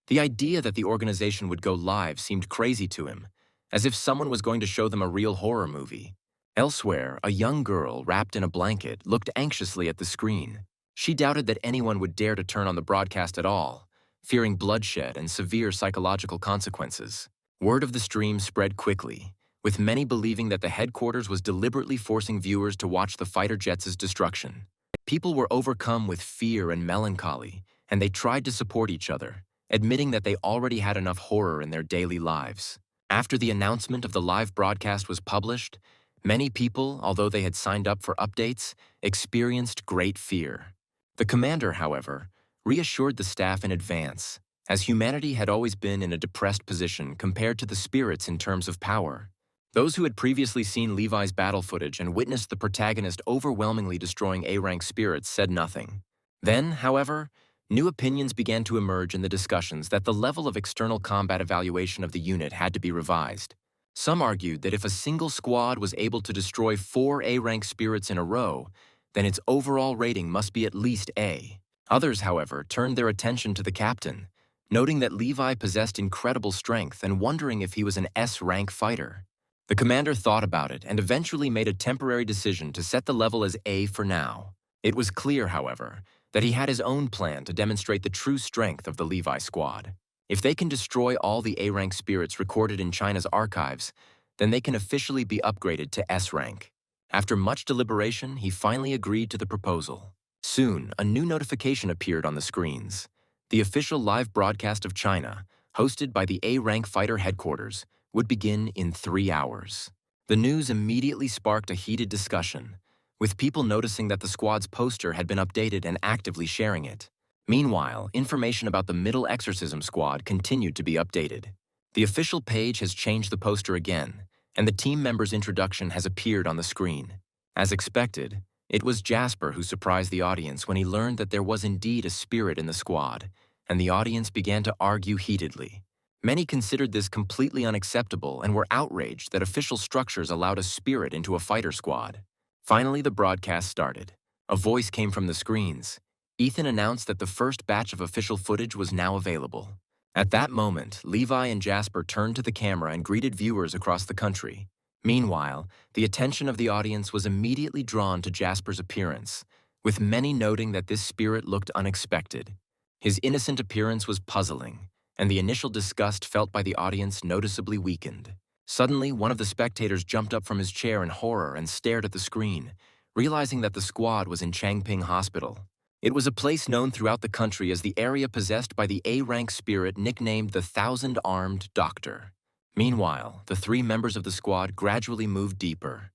The idea that the organization would go live seemed crazy to him, as if someone was going to show them a real horror movie. Elsewhere, a young girl, wrapped in a blanket, looked anxiously at the screen. She doubted that anyone would dare to turn on the broadcast at all, fearing bloodshed and severe psychological consequences. Word of the stream spread quickly, with many believing that the headquarters was deliberately forcing viewers to watch the fighter jets' destruction. People were overcome with fear and melancholy, and they tried to support each other, admitting that they already had enough horror in their daily lives. After the announcement of the live broadcast was published, many people, although they had signed up for updates, experienced great fear. The commander, however, reassured the staff in advance, as humanity had always been in a depressed position compared to the spirits in terms of power. Those who had previously seen Levi's battle footage and witnessed the protagonist overwhelmingly destroying A-rank spirits said nothing. Then, however, new opinions began to emerge in the discussions that the level of external combat evaluation of the unit had to be revised. Some argued that if a single squad was able to destroy 4 A-rank spirits in a row, then its overall rating must be at least A. Others, however, turned their attention to the captain, noting that Levi possessed incredible strength and wondering if he was an S-rank fighter. The commander thought about it and eventually made a temporary decision to set the level as A for now. It was clear, however, that he had his own plan to demonstrate the true strength of the Levi squad. If they can destroy all the A-rank spirits recorded in China's archives, then they can officially be upgraded to S-rank. After much deliberation, he finally agreed to the proposal. Soon, a new notification appeared on the screens. The official live broadcast of China, hosted by the A-rank fighter headquarters, would begin in 3 hours. The news immediately sparked a heated discussion, with people noticing that the squad's poster had been updated and actively sharing it. Meanwhile, information about the Middle Exorcism Squad continued to be updated. The official page has changed the poster again, and the team member's introduction has appeared on the screen. As expected, it was Jasper who surprised the audience when he learned that there was indeed a spirit in the squad, and the audience began to argue heatedly. Many considered this completely unacceptable and were outraged that official structures allowed a spirit into a fighter squad. Finally, the broadcast started. A voice came from the screens. Ethan announced that the first batch of official footage was now available. At that moment, Levi and Jasper turned to the camera and greeted viewers across the country. Meanwhile, the attention of the audience was immediately drawn to Jasper's appearance, with many noting that this spirit looked unexpected. His innocent appearance was puzzling, and the initial disgust felt by the audience noticeably weakened. Suddenly, one of the spectators jumped up from his chair in horror and stared at the screen, realizing that the squad was in Changping Hospital. It was a place known throughout the country as the area possessed by the A-rank spirit nicknamed the Thousand-Armed Doctor. Meanwhile, the 3 members of the squad gradually moved deeper.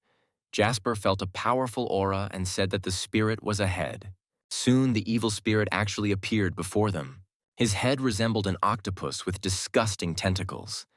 Jasper felt a powerful aura and said that the spirit was ahead. Soon, the evil spirit actually appeared before them. His head resembled an octopus with disgusting tentacles.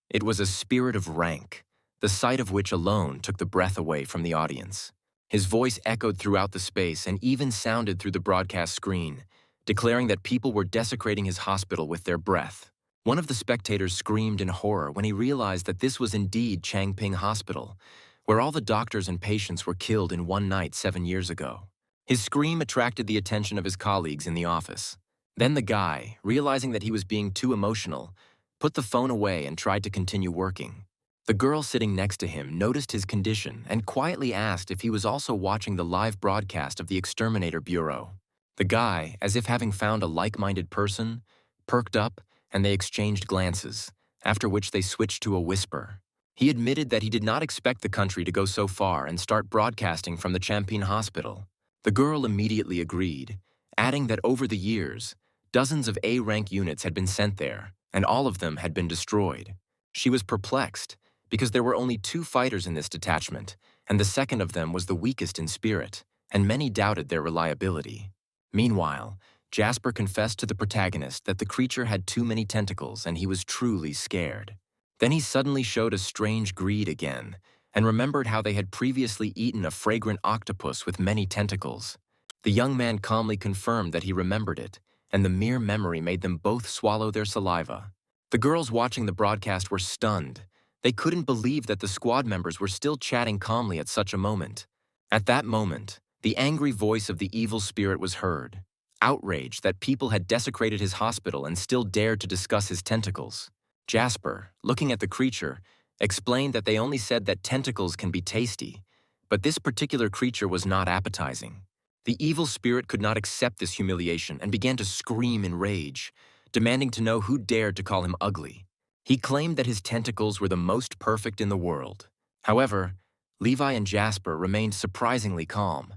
It was a spirit of rank, the sight of which alone took the breath away from the audience. His voice echoed throughout the space and even sounded through the broadcast screen, declaring that people were desecrating his hospital with their breath. One of the spectators screamed in horror when he realized that this was indeed Changping Hospital, where all the doctors and patients were killed in one night 7 years ago. His scream attracted the attention of his colleagues in the office. Then the guy, realizing that he was being too emotional, put the phone away and tried to continue working. The girl sitting next to him noticed his condition and quietly asked if he was also watching the live broadcast of the Exterminator Bureau. The guy, as if having found a like-minded person, perked up and they exchanged glances, after which they switched to a whisper. He admitted that he did not expect the country to go so far and start broadcasting from the Changping Hospital. The girl immediately agreed, adding that over the years, dozens of A-rank units had been sent there, and all of them had been destroyed. She was perplexed, because there were only 2 fighters in this detachment, and the second of them was the weakest in spirit, and many doubted their reliability. Meanwhile, Jasper confessed to the protagonist that the creature had too many tentacles and he was truly scared. Then he suddenly showed a strange greed again, and remembered how they had previously eaten a fragrant octopus with many tentacles. The young man calmly confirmed that he remembered it, and the mere memory made them both swallow their saliva. The girls watching the broadcast were stunned. They couldn't believe that the squad members were still chatting calmly at such a moment. At that moment, the angry voice of the evil spirit was heard, outraged that people had desecrated his hospital and still dared to discuss his tentacles. Jasper, looking at the creature, explained that they only said that tentacles can be tasty, but this particular creature was not appetizing. The evil spirit could not accept this humiliation and began to scream in rage, demanding to know who dared to call him ugly. He claimed that his tentacles were the most perfect in the world. However, Levi and Jasper remained surprisingly calm.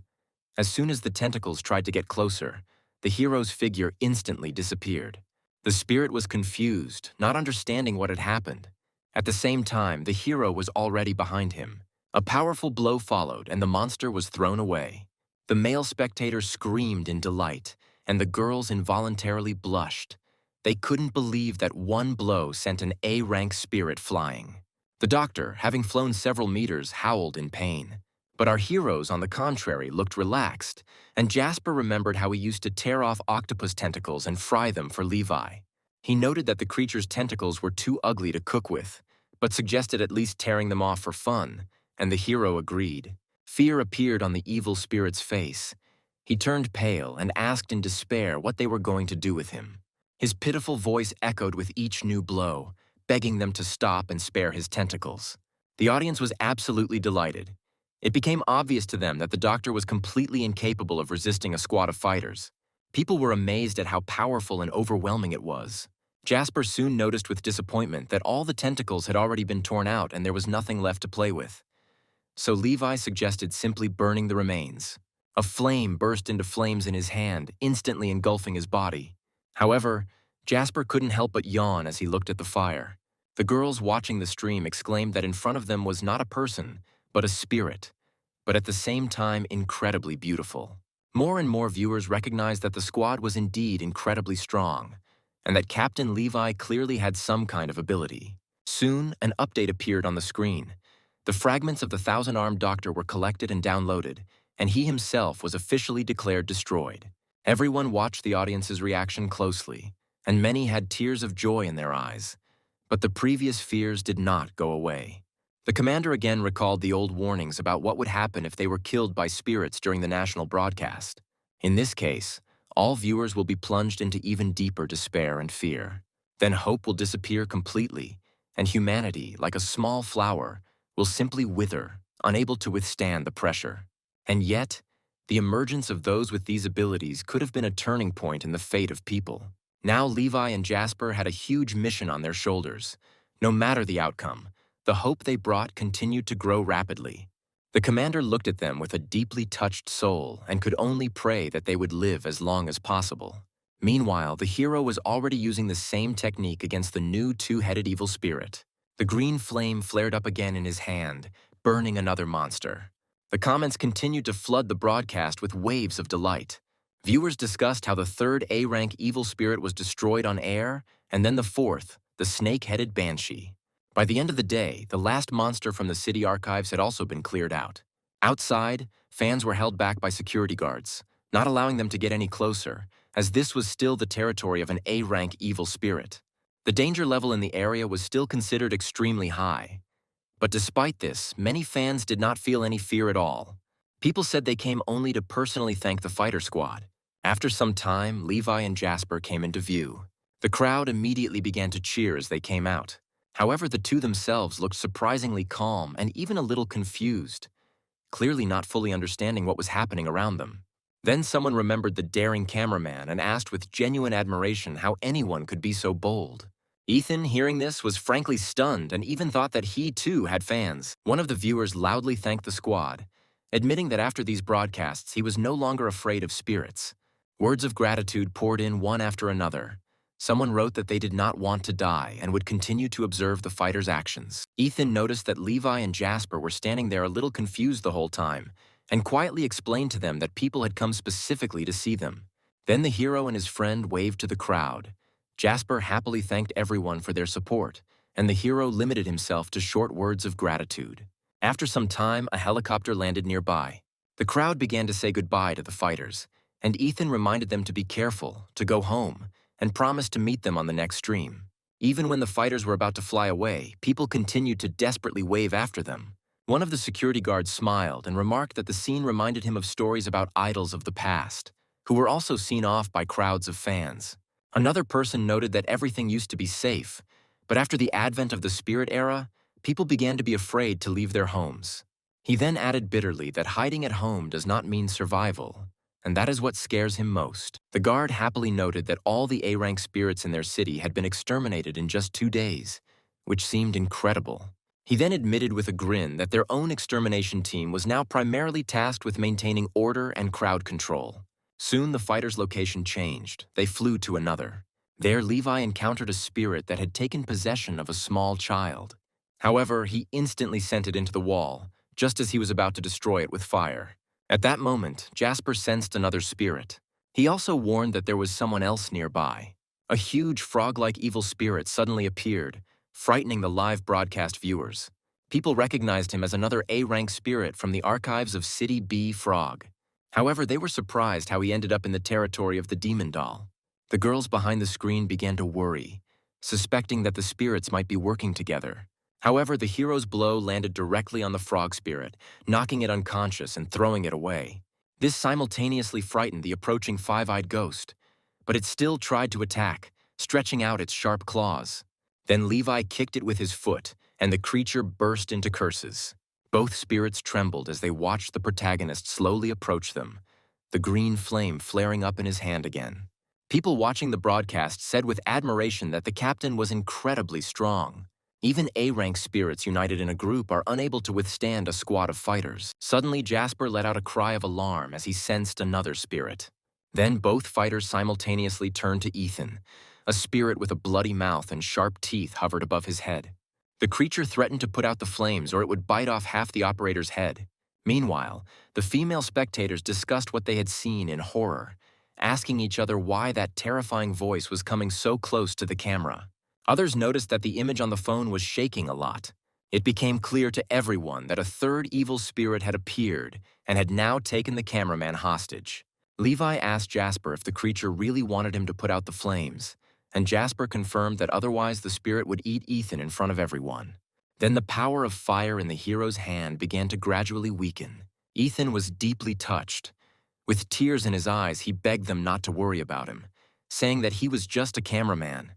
As soon as the tentacles tried to get closer, the hero's figure instantly disappeared. The spirit was confused, not understanding what had happened. At the same time, the hero was already behind him. A powerful blow followed, and the monster was thrown away. The male spectators screamed in delight, and the girls involuntarily blushed. They couldn't believe that one blow sent an A-rank spirit flying. The doctor, having flown several meters, howled in pain. But our heroes, on the contrary, looked relaxed, and Jasper remembered how he used to tear off octopus tentacles and fry them for Levi. He noted that the creature's tentacles were too ugly to cook with, but suggested at least tearing them off for fun, and the hero agreed. Fear appeared on the evil spirit's face. He turned pale and asked in despair what they were going to do with him. His pitiful voice echoed with each new blow, begging them to stop and spare his tentacles. The audience was absolutely delighted. It became obvious to them that the doctor was completely incapable of resisting a squad of fighters. People were amazed at how powerful and overwhelming it was. Jasper soon noticed with disappointment that all the tentacles had already been torn out and there was nothing left to play with. So Levi suggested simply burning the remains. A flame burst into flames in his hand, instantly engulfing his body. However, Jasper couldn't help but yawn as he looked at the fire. The girls watching the stream exclaimed that in front of them was not a person, but a spirit, but at the same time incredibly beautiful. More and more viewers recognized that the squad was indeed incredibly strong, and that Captain Levi clearly had some kind of ability. Soon, an update appeared on the screen. The fragments of the thousand-armed doctor were collected and downloaded, and he himself was officially declared destroyed. Everyone watched the audience's reaction closely, and many had tears of joy in their eyes. But the previous fears did not go away. The commander again recalled the old warnings about what would happen if they were killed by spirits during the national broadcast. In this case, all viewers will be plunged into even deeper despair and fear. Then hope will disappear completely, and humanity, like a small flower, will simply wither, unable to withstand the pressure. And yet, the emergence of those with these abilities could have been a turning point in the fate of people. Now Levi and Jasper had a huge mission on their shoulders. No matter the outcome, the hope they brought continued to grow rapidly. The commander looked at them with a deeply touched soul and could only pray that they would live as long as possible. Meanwhile, the hero was already using the same technique against the new two-headed evil spirit. The green flame flared up again in his hand, burning another monster. The comments continued to flood the broadcast with waves of delight. Viewers discussed how the third A-rank evil spirit was destroyed on air, and then the fourth, the snake-headed banshee. By the end of the day, the last monster from the city archives had also been cleared out. Outside, fans were held back by security guards, not allowing them to get any closer, as this was still the territory of an A-rank evil spirit. The danger level in the area was still considered extremely high. But despite this, many fans did not feel any fear at all. People said they came only to personally thank the fighter squad. After some time, Levi and Jasper came into view. The crowd immediately began to cheer as they came out. However, the two themselves looked surprisingly calm and even a little confused, clearly not fully understanding what was happening around them. Then someone remembered the daring cameraman and asked with genuine admiration how anyone could be so bold. Ethan, hearing this, was frankly stunned and even thought that he too had fans. One of the viewers loudly thanked the squad, admitting that after these broadcasts he was no longer afraid of spirits. Words of gratitude poured in one after another. Someone wrote that they did not want to die and would continue to observe the fighters' actions. Ethan noticed that Levi and Jasper were standing there a little confused the whole time, and quietly explained to them that people had come specifically to see them. Then the hero and his friend waved to the crowd. Jasper happily thanked everyone for their support, and the hero limited himself to short words of gratitude. After some time, a helicopter landed nearby. The crowd began to say goodbye to the fighters, and Ethan reminded them to be careful, to go home, and promised to meet them on the next stream. Even when the fighters were about to fly away, people continued to desperately wave after them. One of the security guards smiled and remarked that the scene reminded him of stories about idols of the past, who were also seen off by crowds of fans. Another person noted that everything used to be safe, but after the advent of the spirit era, people began to be afraid to leave their homes. He then added bitterly that hiding at home does not mean survival, and that is what scares him most. The guard happily noted that all the A-rank spirits in their city had been exterminated in just 2 days, which seemed incredible. He then admitted with a grin that their own extermination team was now primarily tasked with maintaining order and crowd control. Soon the fighters' location changed. They flew to another. There, Levi encountered a spirit that had taken possession of a small child. However, he instantly sent it into the wall, just as he was about to destroy it with fire. At that moment, Jasper sensed another spirit. He also warned that there was someone else nearby. A huge frog-like evil spirit suddenly appeared, frightening the live broadcast viewers. People recognized him as another A-rank spirit from the archives of City B Frog. However, they were surprised how he ended up in the territory of the demon doll. The girls behind the screen began to worry, suspecting that the spirits might be working together. However, the hero's blow landed directly on the frog spirit, knocking it unconscious and throwing it away. This simultaneously frightened the approaching five-eyed ghost, but it still tried to attack, stretching out its sharp claws. Then Levi kicked it with his foot, and the creature burst into curses. Both spirits trembled as they watched the protagonist slowly approach them, the green flame flaring up in his hand again. People watching the broadcast said with admiration that the captain was incredibly strong. Even A-rank spirits united in a group are unable to withstand a squad of fighters. Suddenly, Jasper let out a cry of alarm as he sensed another spirit. Then both fighters simultaneously turned to Ethan. A spirit with a bloody mouth and sharp teeth hovered above his head. The creature threatened to put out the flames or it would bite off half the operator's head. Meanwhile, the female spectators discussed what they had seen in horror, asking each other why that terrifying voice was coming so close to the camera. Others noticed that the image on the phone was shaking a lot. It became clear to everyone that a third evil spirit had appeared and had now taken the cameraman hostage. Levi asked Jasper if the creature really wanted him to put out the flames, and Jasper confirmed that otherwise the spirit would eat Ethan in front of everyone. Then the power of fire in the hero's hand began to gradually weaken. Ethan was deeply touched. With tears in his eyes, he begged them not to worry about him, saying that he was just a cameraman.